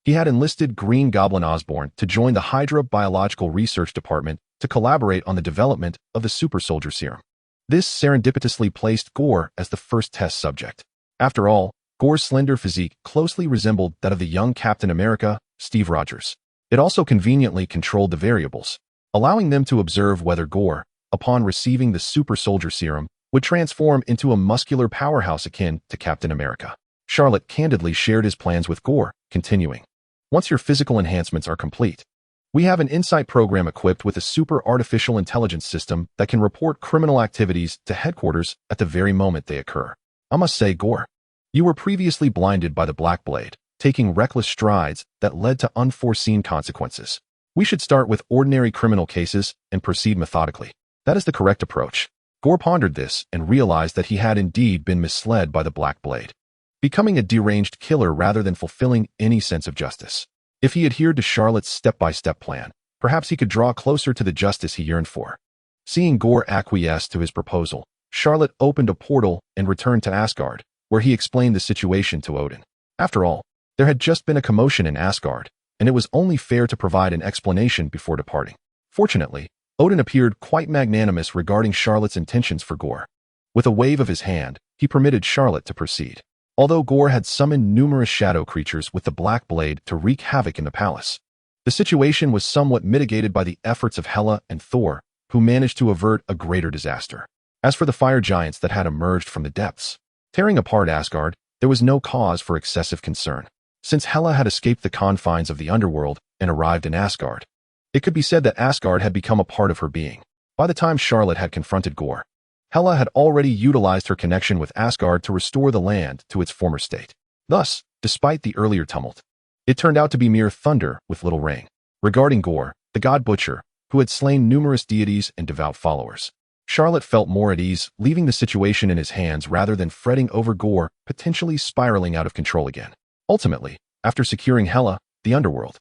he had enlisted Green Goblin Osborn to join the Hydra Biological Research Department to collaborate on the development of the Super Soldier Serum. This serendipitously placed Gore as the first test subject. After all, Gore's slender physique closely resembled that of the young Captain America, Steve Rogers. It also conveniently controlled the variables, allowing them to observe whether Gore, upon receiving the Super Soldier Serum, would transform into a muscular powerhouse akin to Captain America. Charlotte candidly shared his plans with Gore, continuing, once your physical enhancements are complete, we have an insight program equipped with a super artificial intelligence system that can report criminal activities to headquarters at the very moment they occur. I must say, Gore, you were previously blinded by the Black Blade, taking reckless strides that led to unforeseen consequences. We should start with ordinary criminal cases and proceed methodically. That is the correct approach. Gore pondered this and realized that he had indeed been misled by the Black Blade, becoming a deranged killer rather than fulfilling any sense of justice. If he adhered to Charlotte's step-by-step plan, perhaps he could draw closer to the justice he yearned for. Seeing Gore acquiesce to his proposal, Charlotte opened a portal and returned to Asgard, where he explained the situation to Odin. After all, there had just been a commotion in Asgard, and it was only fair to provide an explanation before departing. Fortunately, Odin appeared quite magnanimous regarding Charlotte's intentions for Gore. With a wave of his hand, he permitted Charlotte to proceed. Although Gore had summoned numerous shadow creatures with the Black Blade to wreak havoc in the palace, the situation was somewhat mitigated by the efforts of Hela and Thor, who managed to avert a greater disaster. As for the fire giants that had emerged from the depths, tearing apart Asgard, there was no cause for excessive concern. Since Hela had escaped the confines of the underworld and arrived in Asgard, it could be said that Asgard had become a part of her being. By the time Charlotte had confronted Gore, Hela had already utilized her connection with Asgard to restore the land to its former state. Thus, despite the earlier tumult, it turned out to be mere thunder with little rain. Regarding Gore, the God Butcher, who had slain numerous deities and devout followers, Charlotte felt more at ease, leaving the situation in his hands rather than fretting over Gore potentially spiraling out of control again. Ultimately, after securing Hela, the underworld,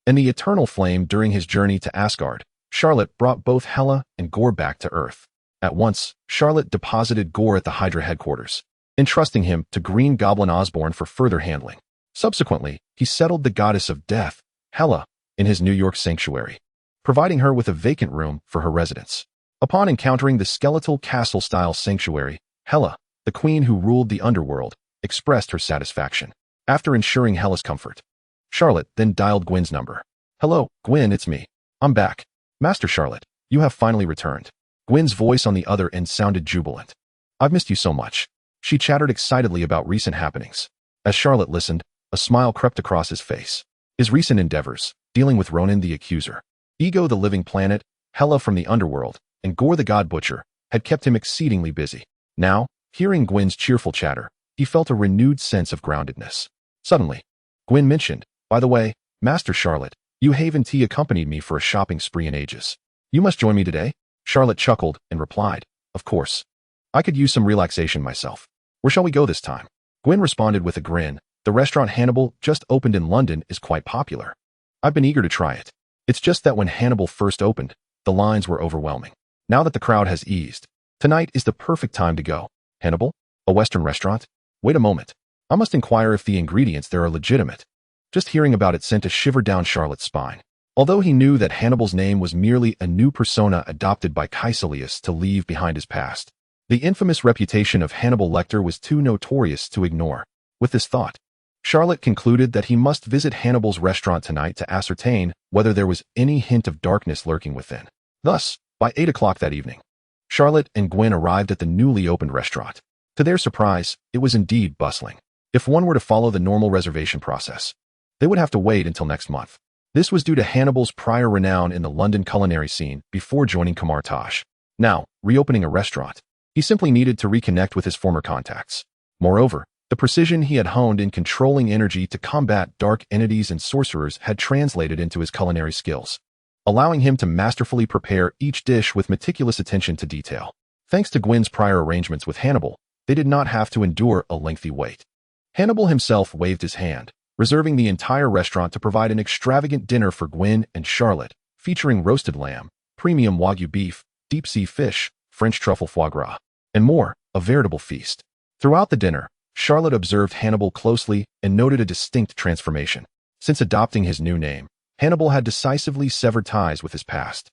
and the eternal flame during his journey to Asgard, Charlotte brought both Hela and Gore back to Earth. At once, Charlotte deposited Gore at the Hydra headquarters, entrusting him to Green Goblin Osborne for further handling. Subsequently, he settled the goddess of death, Hela, in his New York sanctuary, providing her with a vacant room for her residence. Upon encountering the skeletal castle-style sanctuary, Hela, the queen who ruled the underworld, expressed her satisfaction. After ensuring Hela's comfort, Charlotte then dialed Gwyn's number. "Hello, Gwyn, it's me. I'm back. Master Charlotte, you have finally returned." Gwyn's voice on the other end sounded jubilant. "I've missed you so much." She chattered excitedly about recent happenings. As Charlotte listened, a smile crept across his face. His recent endeavors, dealing with Ronan the Accuser, Ego the Living Planet, Hela from the Underworld, and Gore the God Butcher, had kept him exceedingly busy. Now, hearing Gwyn's cheerful chatter, he felt a renewed sense of groundedness. Suddenly, Gwyn mentioned, "By the way, Master Charlotte, you haven't accompanied me for a shopping spree in ages. You must join me today?" Charlotte chuckled and replied, "Of course. I could use some relaxation myself. Where shall we go this time?" Gwyn responded with a grin. "The restaurant Hannibal just opened in London is quite popular. I've been eager to try it. It's just that when Hannibal first opened, the lines were overwhelming. Now that the crowd has eased, tonight is the perfect time to go." "Hannibal? A Western restaurant? Wait a moment. I must inquire if the ingredients there are legitimate." Just hearing about it sent a shiver down Charlotte's spine. Although he knew that Hannibal's name was merely a new persona adopted by Caecilius to leave behind his past, the infamous reputation of Hannibal Lecter was too notorious to ignore. With this thought, Charlotte concluded that he must visit Hannibal's restaurant tonight to ascertain whether there was any hint of darkness lurking within. Thus, by 8 o'clock that evening, Charlotte and Gwyn arrived at the newly opened restaurant. To their surprise, it was indeed bustling. If one were to follow the normal reservation process, they would have to wait until next month. This was due to Hannibal's prior renown in the London culinary scene before joining Kamar-Taj. Now, reopening a restaurant, he simply needed to reconnect with his former contacts. Moreover, the precision he had honed in controlling energy to combat dark entities and sorcerers had translated into his culinary skills, allowing him to masterfully prepare each dish with meticulous attention to detail. Thanks to Gwyn's prior arrangements with Hannibal, they did not have to endure a lengthy wait. Hannibal himself waved his hand, reserving the entire restaurant to provide an extravagant dinner for Gwyn and Charlotte, featuring roasted lamb, premium Wagyu beef, deep-sea fish, French truffle foie gras, and more, a veritable feast. Throughout the dinner, Charlotte observed Hannibal closely and noted a distinct transformation. Since adopting his new name, Hannibal had decisively severed ties with his past.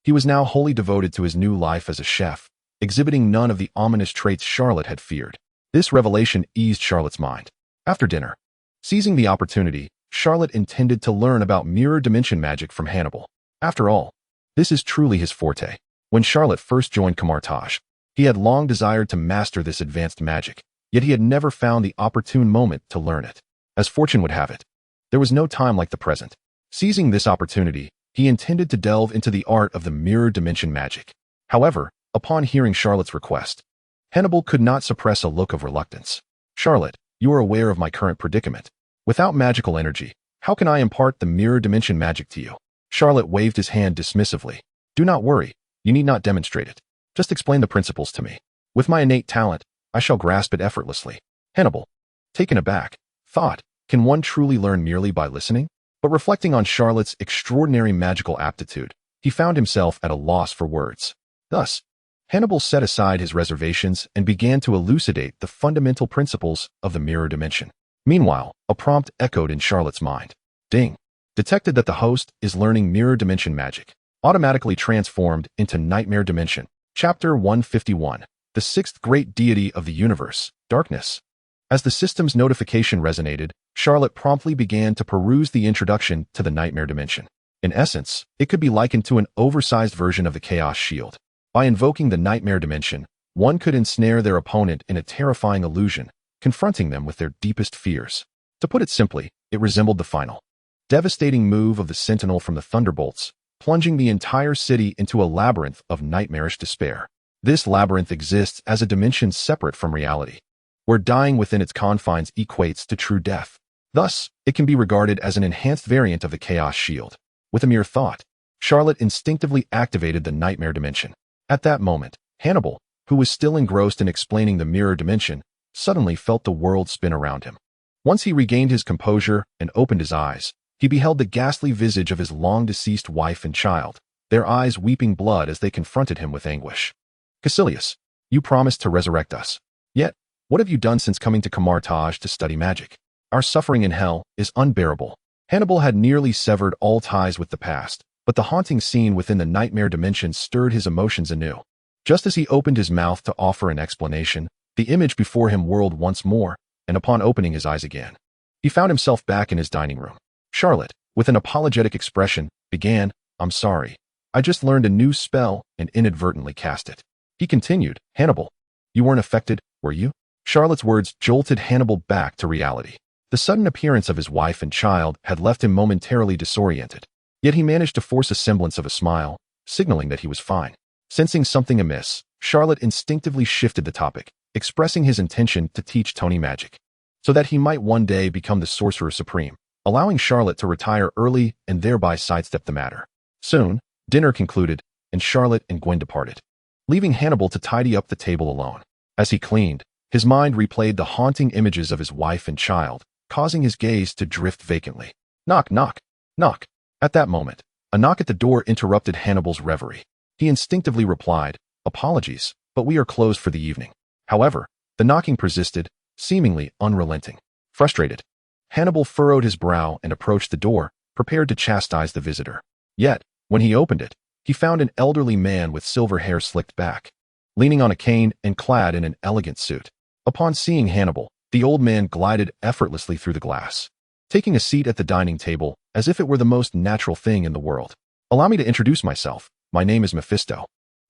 He was now wholly devoted to his new life as a chef, exhibiting none of the ominous traits Charlotte had feared. This revelation eased Charlotte's mind. After dinner, seizing the opportunity, Charlotte intended to learn about mirror dimension magic from Hannibal. After all, this is truly his forte. When Charlotte first joined Kamar-Taj, he had long desired to master this advanced magic, yet he had never found the opportune moment to learn it. As fortune would have it, there was no time like the present. Seizing this opportunity, he intended to delve into the art of the mirror dimension magic. However, upon hearing Charlotte's request, Hannibal could not suppress a look of reluctance. "Charlotte, you are aware of my current predicament. Without magical energy, how can I impart the mirror dimension magic to you?" Charlotte waved his hand dismissively. "Do not worry, you need not demonstrate it. Just explain the principles to me. With my innate talent, I shall grasp it effortlessly." Hannibal, taken aback, thought, can one truly learn merely by listening? But reflecting on Charlotte's extraordinary magical aptitude, he found himself at a loss for words. Thus, Hannibal set aside his reservations and began to elucidate the fundamental principles of the mirror dimension. Meanwhile, a prompt echoed in Charlotte's mind. Ding! Detected that the host is learning mirror dimension magic. Automatically transformed into Nightmare Dimension. Chapter 151. The sixth great deity of the universe, darkness. As the system's notification resonated, Charlotte promptly began to peruse the introduction to the Nightmare Dimension. In essence, it could be likened to an oversized version of the Chaos Shield. By invoking the Nightmare Dimension, one could ensnare their opponent in a terrifying illusion, confronting them with their deepest fears. To put it simply, it resembled the final, devastating move of the Sentinel from the Thunderbolts, plunging the entire city into a labyrinth of nightmarish despair. This labyrinth exists as a dimension separate from reality, where dying within its confines equates to true death. Thus, it can be regarded as an enhanced variant of the Chaos Shield. With a mere thought, Charlotte instinctively activated the Nightmare Dimension. At that moment, Hannibal, who was still engrossed in explaining the mirror dimension, suddenly felt the world spin around him. Once he regained his composure and opened his eyes, he beheld the ghastly visage of his long-deceased wife and child, their eyes weeping blood as they confronted him with anguish. "Caecilius, you promised to resurrect us. Yet, What have you done since coming to Kamar-Taj to study magic? Our suffering in hell is unbearable. Hannibal had nearly severed all ties with the past, but the haunting scene within the nightmare dimension stirred his emotions anew. Just as he opened his mouth to offer an explanation, the image before him whirled once more, and upon opening his eyes again, he found himself back in his dining room. Charlotte, with an apologetic expression, began, "I'm sorry. I just learned a new spell and inadvertently cast it." He continued, "Hannibal, you weren't affected, were you?" Charlotte's words jolted Hannibal back to reality. The sudden appearance of his wife and child had left him momentarily disoriented, yet he managed to force a semblance of a smile, signaling that he was fine. Sensing something amiss, Charlotte instinctively shifted the topic, expressing his intention to teach Tony magic, so that he might one day become the Sorcerer Supreme, allowing Charlotte to retire early and thereby sidestep the matter. Soon, dinner concluded, and Charlotte and Gwen departed, leaving Hannibal to tidy up the table alone. As he cleaned, his mind replayed the haunting images of his wife and child, causing his gaze to drift vacantly. Knock, knock, knock. At that moment, a knock at the door interrupted Hannibal's reverie. He instinctively replied, "Apologies, but we are closed for the evening." However, the knocking persisted, seemingly unrelenting. Frustrated, Hannibal furrowed his brow and approached the door, prepared to chastise the visitor. Yet, when he opened it, he found an elderly man with silver hair slicked back, leaning on a cane and clad in an elegant suit. Upon seeing Hannibal, the old man glided effortlessly through the glass, taking a seat at the dining table as if it were the most natural thing in the world. "Allow me to introduce myself. My name is Mephisto."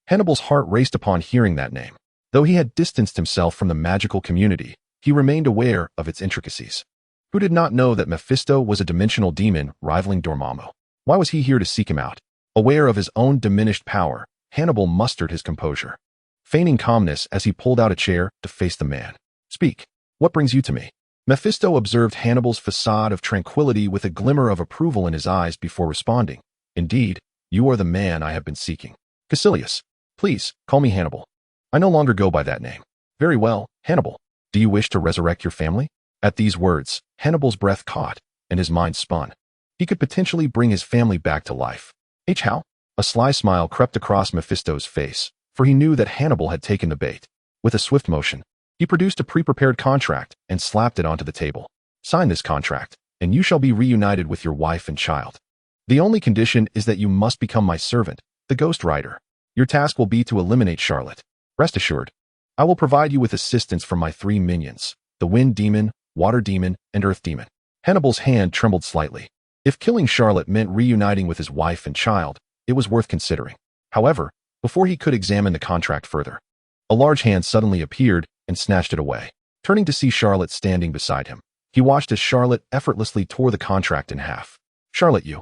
Hannibal's heart raced upon hearing that name. Though he had distanced himself from the magical community, he remained aware of its intricacies. Who did not know that Mephisto was a dimensional demon rivaling Dormammu? Why was he here to seek him out? Aware of his own diminished power, Hannibal mustered his composure, feigning calmness as he pulled out a chair to face the man. "Speak. What brings you to me?" Mephisto observed Hannibal's facade of tranquility with a glimmer of approval in his eyes before responding. "Indeed, you are the man I have been seeking. Caecilius, please, call me Hannibal. I no longer go by that name." "Very well, Hannibal. Do you wish to resurrect your family?" At these words, Hannibal's breath caught, and his mind spun. He could potentially bring his family back to life. How? A sly smile crept across Mephisto's face, for he knew that Hannibal had taken the bait. With a swift motion, he produced a pre-prepared contract and slapped it onto the table. "Sign this contract, and you shall be reunited with your wife and child. The only condition is that you must become my servant, the Ghost Rider. Your task will be to eliminate Charlotte. Rest assured, I will provide you with assistance from my 3 minions, the Wind Demon, Water Demon, and Earth Demon." Hannibal's hand trembled slightly. If killing Charlotte meant reuniting with his wife and child, it was worth considering. However, before he could examine the contract further, a large hand suddenly appeared and snatched it away. Turning to see Charlotte standing beside him, he watched as Charlotte effortlessly tore the contract in half. "Charlotte, you!"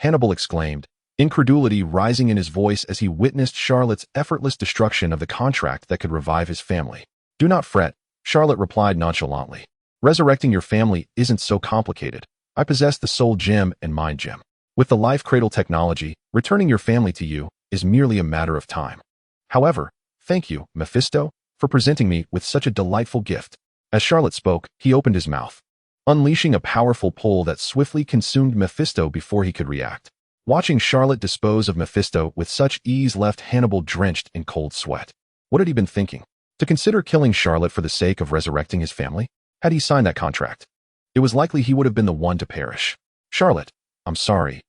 Hannibal exclaimed, incredulity rising in his voice as he witnessed Charlotte's effortless destruction of the contract that could revive his family. "Do not fret," Charlotte replied nonchalantly. "Resurrecting your family isn't so complicated. I possess the soul gem and mind gem. With the life cradle technology, returning your family to you is merely a matter of time. However, thank you, Mephisto, for presenting me with such a delightful gift." As Charlotte spoke, he opened his mouth, unleashing a powerful pull that swiftly consumed Mephisto before he could react. Watching Charlotte dispose of Mephisto with such ease left Hannibal drenched in cold sweat. What had he been thinking? To consider killing Charlotte for the sake of resurrecting his family? Had he signed that contract, it was likely he would have been the one to perish. "Charlotte, I'm sorry.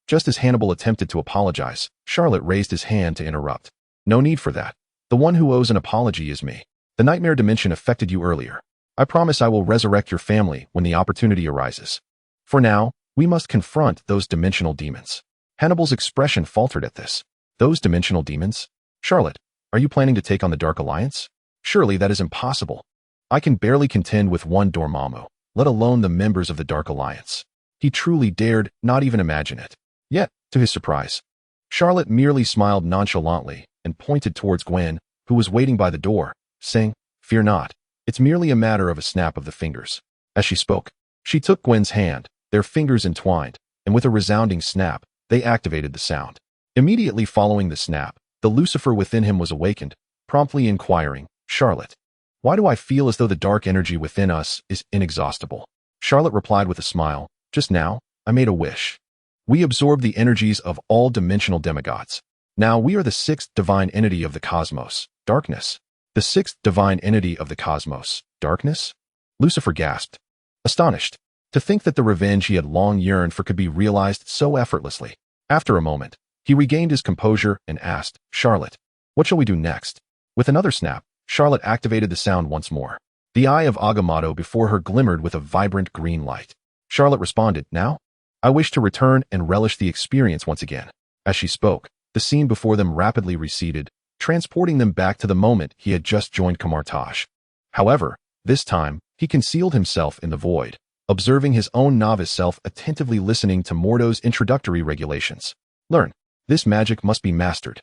Just as Hannibal attempted to apologize, Charlotte raised his hand to interrupt. "No need for that. The one who owes an apology is me. The nightmare dimension affected you earlier. I promise I will resurrect your family when the opportunity arises. For now, we must confront those dimensional demons." Hannibal's expression faltered at this. "Those dimensional demons? Charlotte, are you planning to take on the Dark Alliance? Surely that is impossible. I can barely contend with one Dormammu, let alone the members of the Dark Alliance." He truly dared not even imagine it. Yet, to his surprise, Charlotte merely smiled nonchalantly and pointed towards Gwen, who was waiting by the door, saying, "Fear not. It's merely a matter of a snap of the fingers." As she spoke, she took Gwen's hand, their fingers entwined, and with a resounding snap, they activated the sound. Immediately following the snap, the Lucifer within him was awakened, promptly inquiring, "Charlotte, why do I feel as though the dark energy within us is inexhaustible?" Charlotte replied with a smile, "Just now, I made a wish. We absorbed the energies of all dimensional demigods. Now we are the 6th divine entity of the cosmos, darkness. The sixth divine entity of the cosmos, darkness? Lucifer gasped, astonished, to think that the revenge he had long yearned for could be realized so effortlessly. After a moment, he regained his composure and asked, Charlotte, what shall we do next? With another snap, Charlotte activated the sound once more. The eye of Agamotto before her glimmered with a vibrant green light. Charlotte responded, now? I wish to return and relish the experience once again. As she spoke, the scene before them rapidly receded, transporting them back to the moment he had just joined Kamar-Taj. However, this time, he concealed himself in the void, observing his own novice self attentively listening to Mordo's introductory regulations. Learn. This magic must be mastered.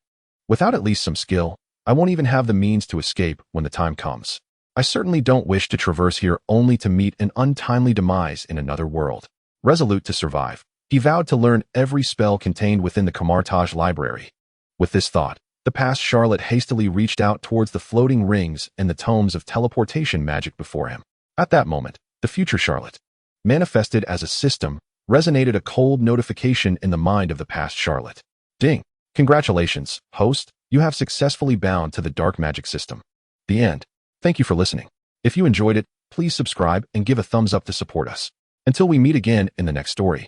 Without at least some skill, I won't even have the means to escape when the time comes. I certainly don't wish to traverse here only to meet an untimely demise in another world. Resolute to survive, he vowed to learn every spell contained within the Kamar-Taj library. With this thought, the past Charlotte hastily reached out towards the floating rings and the tomes of teleportation magic before him. At that moment, the future Charlotte, manifested as a system, resonated a cold notification in the mind of the past Charlotte. Ding! Congratulations, host, you have successfully bound to the dark magic system. The end. Thank you for listening. If you enjoyed it, please subscribe and give a thumbs up to support us. Until we meet again in the next story.